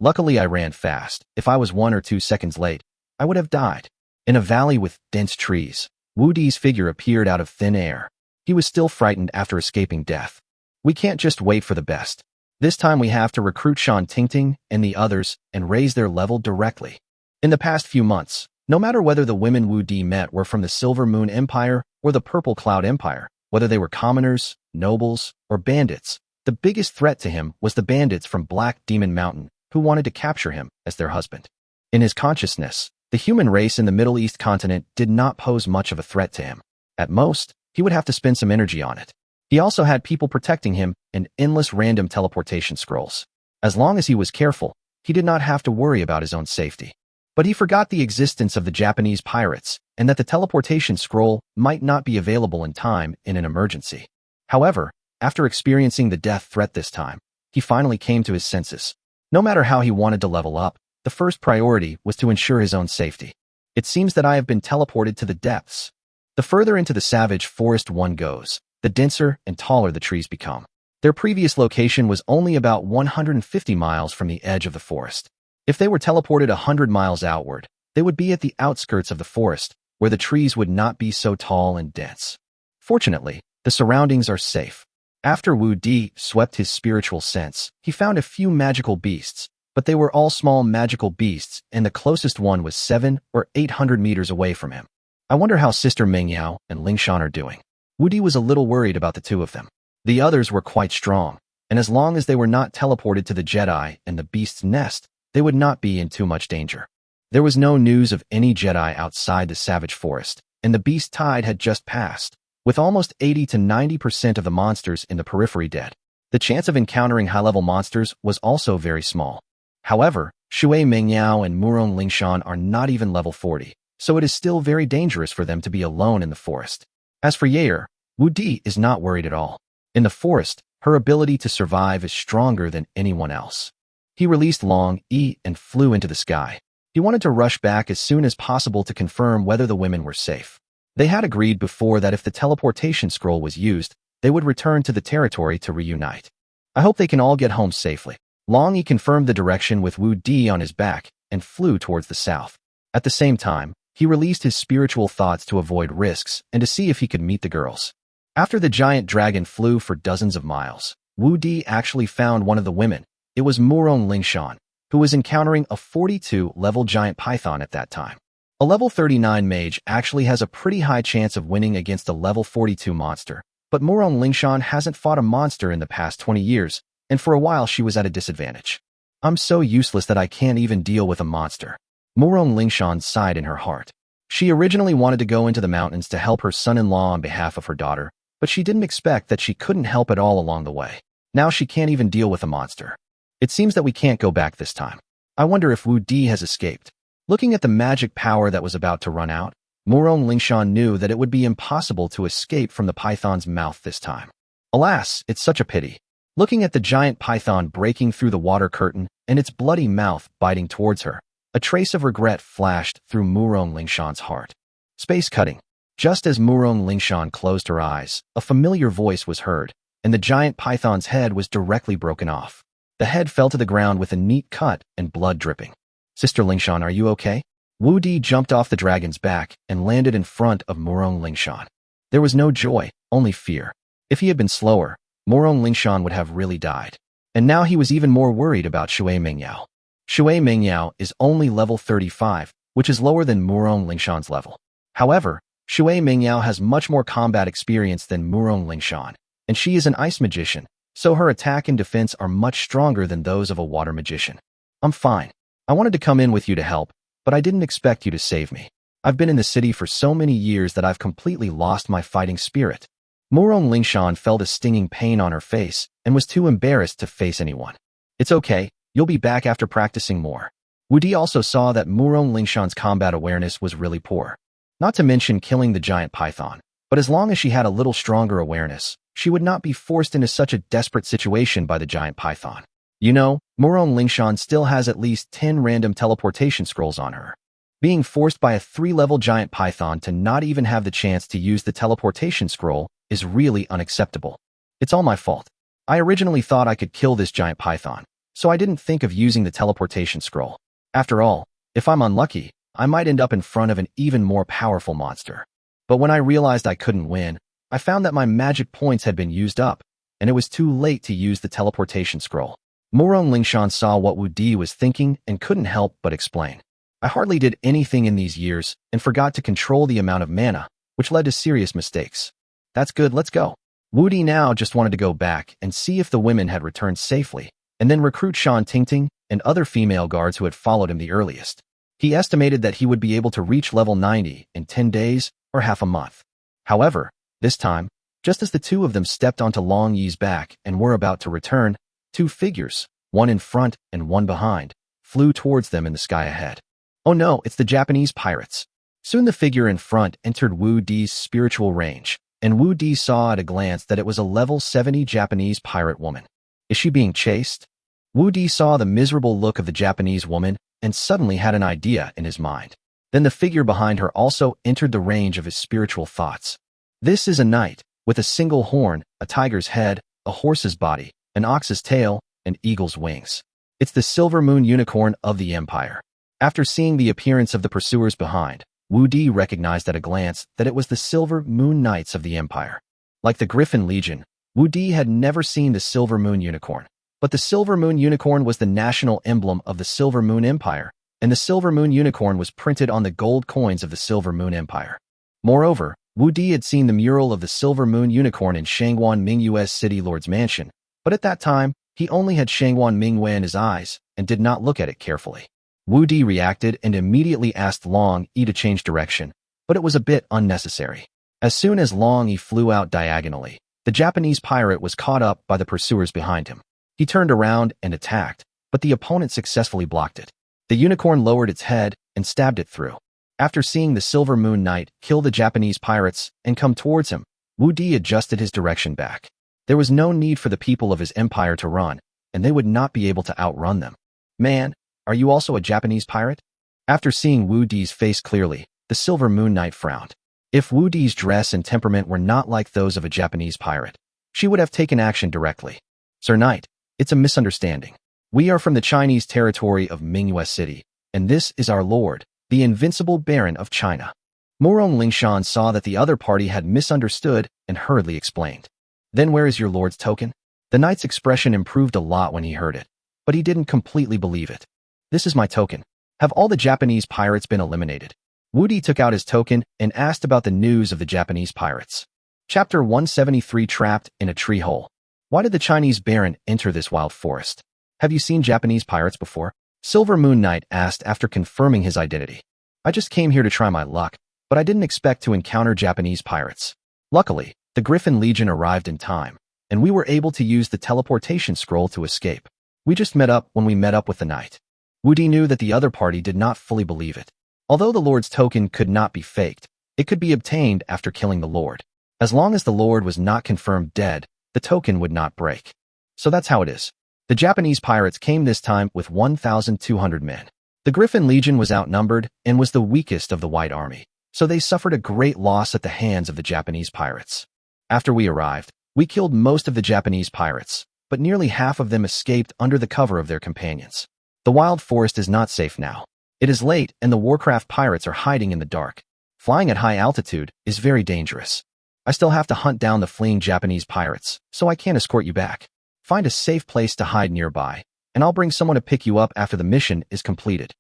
Luckily I ran fast. If I was 1 or 2 seconds late, I would have died. In a valley with dense trees, Wu Di's figure appeared out of thin air. He was still frightened after escaping death. We can't just wait for the best. This time we have to recruit Shan Tingting and the others and raise their level directly. In the past few months, no matter whether the women Wu Di met were from the Silver Moon Empire or the Purple Cloud Empire, whether they were commoners, nobles, or bandits, the biggest threat to him was the bandits from Black Demon Mountain who wanted to capture him as their husband. In his consciousness, The human race in the Middle East continent did not pose much of a threat to him. At most, he would have to spend some energy on it. He also had people protecting him and endless random teleportation scrolls. As long as he was careful, he did not have to worry about his own safety. But he forgot the existence of the Japanese pirates and that the teleportation scroll might not be available in time in an emergency. However, after experiencing the death threat this time, he finally came to his senses. No matter how he wanted to level up, the first priority was to ensure his own safety. It seems that I have been teleported to the depths. The further into the savage forest one goes, the denser and taller the trees become. Their previous location was only about 150 miles from the edge of the forest. If they were teleported 100 miles outward, they would be at the outskirts of the forest, where the trees would not be so tall and dense. Fortunately, the surroundings are safe. After Wu Di swept his spiritual sense, he found a few magical beasts, but they were all small magical beasts, and the closest one was 700 or 800 meters away from him. I wonder how Sister Mengyao and Lingshan are doing. Wu Di was a little worried about the two of them. The others were quite strong, and as long as they were not teleported to the Jedi and the beast's nest, they would not be in too much danger. There was no news of any Jedi outside the savage forest, and the beast tide had just passed, with almost 80 to 90% of the monsters in the periphery dead. The chance of encountering high-level monsters was also very small. However, Shui Mengyao and Murong Lingshan are not even level 40, so it is still very dangerous for them to be alone in the forest. As for Yair, Wu Di is not worried at all. In the forest, her ability to survive is stronger than anyone else. He released Long Yi and flew into the sky. He wanted to rush back as soon as possible to confirm whether the women were safe. They had agreed before that if the teleportation scroll was used, they would return to the territory to reunite. I hope they can all get home safely. Long Yi confirmed the direction with Wu Di on his back and flew towards the south. At the same time, he released his spiritual thoughts to avoid risks and to see if he could meet the girls. After the giant dragon flew for dozens of miles, Wu Di actually found one of the women. It was Murong Lingshan, who was encountering a 42-level giant python at that time. A level 39 mage actually has a pretty high chance of winning against a level 42 monster, but Murong Lingshan hasn't fought a monster in the past 20 years, and for a while she was at a disadvantage. I'm so useless that I can't even deal with a monster. Murong Lingshan sighed in her heart. She originally wanted to go into the mountains to help her son-in-law on behalf of her daughter, but she didn't expect that she couldn't help at all along the way. Now she can't even deal with a monster. It seems that we can't go back this time. I wonder if Wu Di has escaped. Looking at the magic power that was about to run out, Murong Lingshan knew that it would be impossible to escape from the python's mouth this time. Alas, it's such a pity. Looking at the giant python breaking through the water curtain and its bloody mouth biting towards her, a trace of regret flashed through Murong Lingshan's heart. Space cutting. Just as Murong Lingshan closed her eyes, a familiar voice was heard, and the giant python's head was directly broken off. The head fell to the ground with a neat cut and blood dripping. Sister Lingshan, are you okay? Wu Di jumped off the dragon's back and landed in front of Murong Lingshan. There was no joy, only fear. If he had been slower, Murong Lingshan would have really died. And now he was even more worried about Shui Mengyao. Shui Mengyao is only level 35, which is lower than Murong Lingshan's level. However, Shui Mengyao has much more combat experience than Murong Lingshan, and she is an ice magician, so her attack and defense are much stronger than those of a water magician. I'm fine. I wanted to come in with you to help, but I didn't expect you to save me. I've been in the city for so many years that I've completely lost my fighting spirit. Murong Lingshan felt a stinging pain on her face and was too embarrassed to face anyone. It's okay, you'll be back after practicing more. Wu Di also saw that Murong Lingshan's combat awareness was really poor. Not to mention killing the giant python, but as long as she had a little stronger awareness, she would not be forced into such a desperate situation by the giant python. You know, Murong Lingshan still has at least 10 random teleportation scrolls on her. Being forced by a 3-level giant python to not even have the chance to use the teleportation scroll is really unacceptable. It's all my fault. I originally thought I could kill this giant python, so I didn't think of using the teleportation scroll. After all, if I'm unlucky, I might end up in front of an even more powerful monster. But when I realized I couldn't win, I found that my magic points had been used up, and it was too late to use the teleportation scroll. Murong Lingshan saw what Wu Di was thinking and couldn't help but explain. I hardly did anything in these years and forgot to control the amount of mana, which led to serious mistakes. That's good, let's go. Wu Di now just wanted to go back and see if the women had returned safely, and then recruit Shan Tingting and other female guards who had followed him the earliest. He estimated that he would be able to reach level 90 in 10 days or half a month. However, this time, just as the two of them stepped onto Long Yi's back and were about to return, two figures, one in front and one behind, flew towards them in the sky ahead. Oh no, it's the Japanese pirates. Soon the figure in front entered Wu Di's spiritual range, and Wu Di saw at a glance that it was a level 70 Japanese pirate woman. Is she being chased? Wu Di saw the miserable look of the Japanese woman and suddenly had an idea in his mind. Then the figure behind her also entered the range of his spiritual thoughts. This is a knight, with a single horn, a tiger's head, a horse's body, an ox's tail, and eagle's wings. It's the Silver Moon Unicorn of the Empire. After seeing the appearance of the pursuers behind, Wu Di recognized at a glance that it was the Silver Moon Knights of the Empire. Like the Griffin Legion, Wu Di had never seen the Silver Moon Unicorn. But the Silver Moon Unicorn was the national emblem of the Silver Moon Empire, and the Silver Moon Unicorn was printed on the gold coins of the Silver Moon Empire. Moreover, Wu Di had seen the mural of the Silver Moon Unicorn in Shangwan Mingyue's City Lord's mansion, but at that time, he only had Shangwan Mingyue in his eyes and did not look at it carefully. Wu Di reacted and immediately asked Long Yi to change direction, but it was a bit unnecessary. As soon as Long Yi flew out diagonally, the Japanese pirate was caught up by the pursuers behind him. He turned around and attacked, but the opponent successfully blocked it. The unicorn lowered its head and stabbed it through. After seeing the Silver Moon Knight kill the Japanese pirates and come towards him, Wu Di adjusted his direction back. There was no need for the people of his empire to run, and they would not be able to outrun them. Man, are you also a Japanese pirate? After seeing Wu Di's face clearly, the Silver Moon Knight frowned. If Wu Di's dress and temperament were not like those of a Japanese pirate, she would have taken action directly. Sir Knight, it's a misunderstanding. We are from the Chinese territory of Mingyue City, and this is our lord, the invincible Baron of China. Murong Lingshan saw that the other party had misunderstood and hurriedly explained. Then where is your lord's token? The knight's expression improved a lot when he heard it, but he didn't completely believe it. This is my token. Have all the Japanese pirates been eliminated? Wu Di took out his token and asked about the news of the Japanese pirates. Chapter 173 Trapped in a Tree Hole. Why did the Chinese Baron enter this wild forest? Have you seen Japanese pirates before? Silver Moon Knight asked after confirming his identity. I just came here to try my luck, but I didn't expect to encounter Japanese pirates. Luckily, the Griffin Legion arrived in time, and we were able to use the teleportation scroll to escape. We just met up when we met up with the knight. Wu Di knew that the other party did not fully believe it. Although the Lord's token could not be faked, it could be obtained after killing the Lord. As long as the Lord was not confirmed dead, the token would not break. So that's how it is. The Japanese pirates came this time with 1,200 men. The Griffin Legion was outnumbered and was the weakest of the White Army, so they suffered a great loss at the hands of the Japanese pirates. After we arrived, we killed most of the Japanese pirates, but nearly half of them escaped under the cover of their companions. The wild forest is not safe now. It is late and the Warcraft pirates are hiding in the dark. Flying at high altitude is very dangerous. I still have to hunt down the fleeing Japanese pirates, so I can't escort you back. Find a safe place to hide nearby, and I'll bring someone to pick you up after the mission is completed.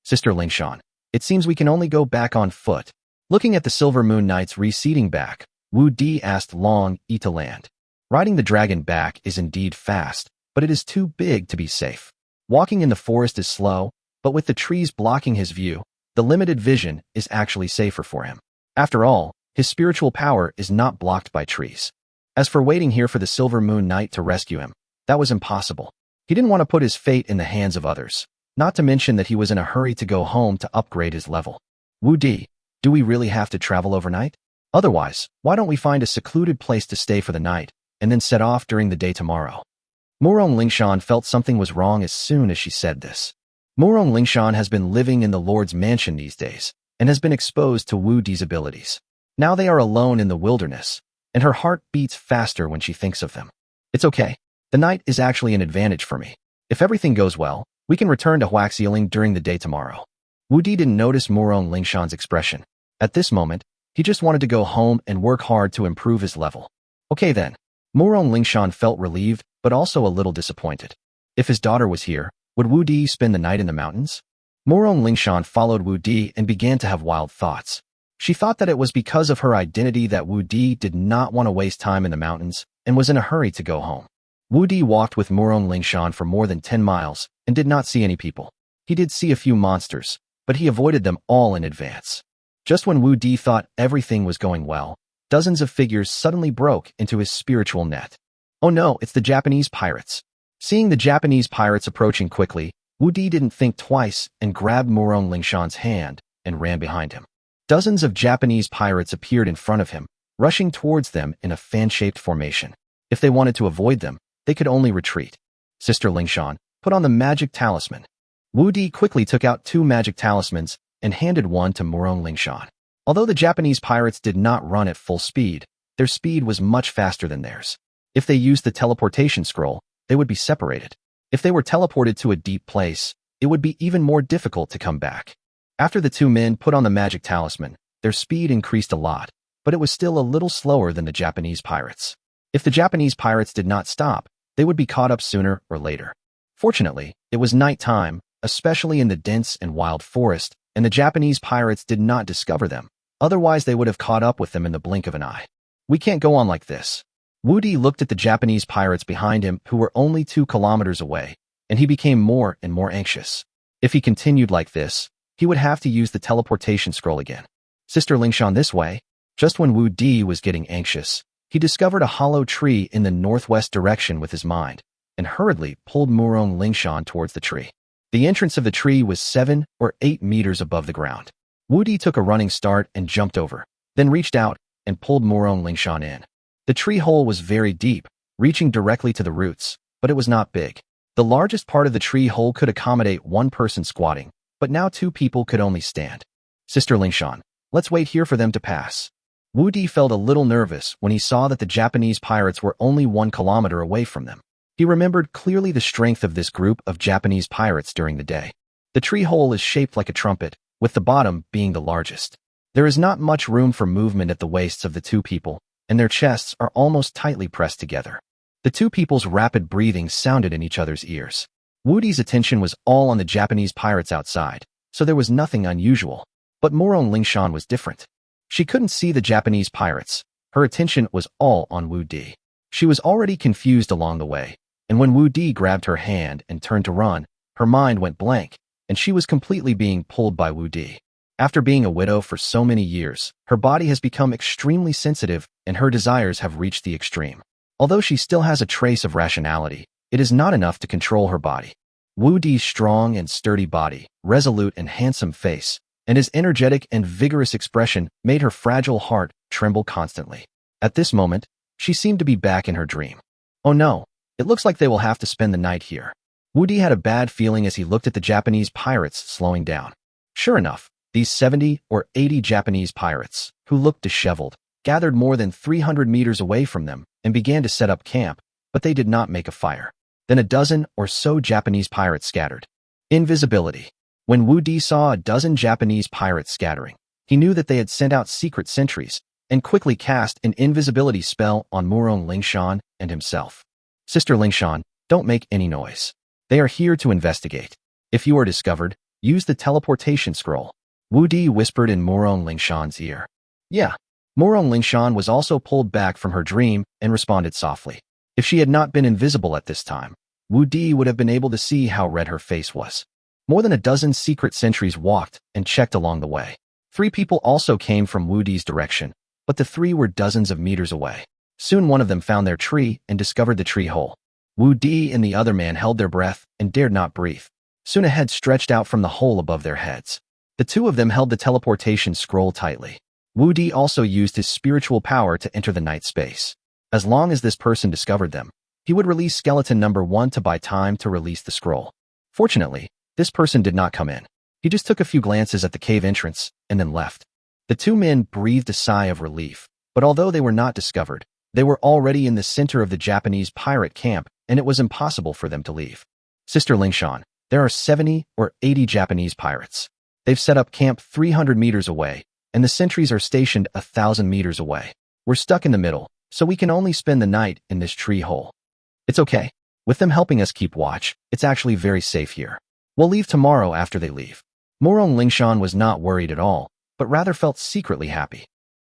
Sister Lingshan, it seems we can only go back on foot. Looking at the Silver Moon Knights receding back, Wu Di asked Long Yi to land. Riding the dragon back is indeed fast, but it is too big to be safe. Walking in the forest is slow, but with the trees blocking his view, the limited vision is actually safer for him. After all, his spiritual power is not blocked by trees. As for waiting here for the Silver Moon Knight to rescue him, that was impossible. He didn't want to put his fate in the hands of others, not to mention that he was in a hurry to go home to upgrade his level. Wu Di, do we really have to travel overnight? Otherwise, why don't we find a secluded place to stay for the night, and then set off during the day tomorrow? Murong Lingshan felt something was wrong as soon as she said this. Murong Lingshan has been living in the Lord's mansion these days, and has been exposed to Wu Di's abilities. Now they are alone in the wilderness, and her heart beats faster when she thinks of them. It's okay. The night is actually an advantage for me. If everything goes well, we can return to Huaxieling during the day tomorrow. Wu Di didn't notice Murong Lingshan's expression. At this moment, he just wanted to go home and work hard to improve his level. Okay then. Murong Lingshan felt relieved, but also a little disappointed. If his daughter was here, would Wu Di spend the night in the mountains? Murong Lingshan followed Wu Di and began to have wild thoughts. She thought that it was because of her identity that Wu Di did not want to waste time in the mountains and was in a hurry to go home. Wu Di walked with Murong Lingshan for more than 10 miles and did not see any people. He did see a few monsters, but he avoided them all in advance. Just when Wu Di thought everything was going well, dozens of figures suddenly broke into his spiritual net. Oh no, it's the Japanese pirates. Seeing the Japanese pirates approaching quickly, Wu Di didn't think twice and grabbed Murong Lingshan's hand and ran behind him. Dozens of Japanese pirates appeared in front of him, rushing towards them in a fan-shaped formation. If they wanted to avoid them, they could only retreat. Sister Lingshan, put on the magic talisman. Wu Di quickly took out 2 magic talismans and handed one to Murong Lingshan. Although the Japanese pirates did not run at full speed, their speed was much faster than theirs. If they used the teleportation scroll, they would be separated. If they were teleported to a deep place, it would be even more difficult to come back. After the 2 men put on the magic talisman, their speed increased a lot, but it was still a little slower than the Japanese pirates. If the Japanese pirates did not stop, they would be caught up sooner or later. Fortunately, it was night time, especially in the dense and wild forest, and the Japanese pirates did not discover them. Otherwise, they would have caught up with them in the blink of an eye. We can't go on like this. Wu Di looked at the Japanese pirates behind him who were only 2 kilometers away, and he became more and more anxious. If he continued like this, he would have to use the teleportation scroll again. Sister Lingshan, this way. Just when Wu Di was getting anxious, he discovered a hollow tree in the northwest direction with his mind, and hurriedly pulled Murong Lingshan towards the tree. The entrance of the tree was 7 or 8 meters above the ground. Wu Di took a running start and jumped over, then reached out and pulled Murong Lingshan in. The tree hole was very deep, reaching directly to the roots, but it was not big. The largest part of the tree hole could accommodate 1 person squatting, but now 2 people could only stand. Sister Lingshan, let's wait here for them to pass. Wu Di felt a little nervous when he saw that the Japanese pirates were only 1 kilometer away from them. He remembered clearly the strength of this group of Japanese pirates during the day. The tree hole is shaped like a trumpet, with the bottom being the largest. There is not much room for movement at the waists of the 2 people, and their chests are almost tightly pressed together. The 2 people's rapid breathing sounded in each other's ears. Wu Di's attention was all on the Japanese pirates outside, so there was nothing unusual. But Murong Lingshan was different. She couldn't see the Japanese pirates. Her attention was all on Wu Di. She was already confused along the way, and when Wu Di grabbed her hand and turned to run, her mind went blank, and she was completely being pulled by Wu Di. After being a widow for so many years, her body has become extremely sensitive and her desires have reached the extreme. Although she still has a trace of rationality, it is not enough to control her body. Wu Di's strong and sturdy body, resolute and handsome face, and his energetic and vigorous expression made her fragile heart tremble constantly. At this moment, she seemed to be back in her dream. Oh no, it looks like they will have to spend the night here. Wu Di had a bad feeling as he looked at the Japanese pirates slowing down. Sure enough, these 70 or 80 Japanese pirates, who looked disheveled, gathered more than 300 meters away from them and began to set up camp, but they did not make a fire. Then a dozen or so Japanese pirates scattered. Invisibility. When Wu Di saw a dozen Japanese pirates scattering, he knew that they had sent out secret sentries and quickly cast an invisibility spell on Murong Lingshan and himself. Sister Lingshan, don't make any noise. They are here to investigate. If you are discovered, use the teleportation scroll. Wu Di whispered in Murong Lingshan's ear. Yeah. Murong Lingshan was also pulled back from her dream and responded softly. If she had not been invisible at this time, Wu Di would have been able to see how red her face was. More than a dozen secret sentries walked and checked along the way. 3 people also came from Wu Di's direction, but the 3 were dozens of meters away. Soon one of them found their tree and discovered the tree hole. Wu Di and the other man held their breath and dared not breathe. Soon a head stretched out from the hole above their heads. The 2 of them held the teleportation scroll tightly. Wu Di also used his spiritual power to enter the night space. As long as this person discovered them, he would release skeleton number 1 to buy time to release the scroll. Fortunately, this person did not come in. He just took a few glances at the cave entrance and then left. The 2 men breathed a sigh of relief, but although they were not discovered, they were already in the center of the Japanese pirate camp and it was impossible for them to leave. Sister Lingshan, there are 70 or 80 Japanese pirates. They've set up camp 300 meters away, and the sentries are stationed 1,000 meters away. We're stuck in the middle, so we can only spend the night in this tree hole. It's okay. With them helping us keep watch, it's actually very safe here. We'll leave tomorrow after they leave. Murong Lingshan was not worried at all, but rather felt secretly happy.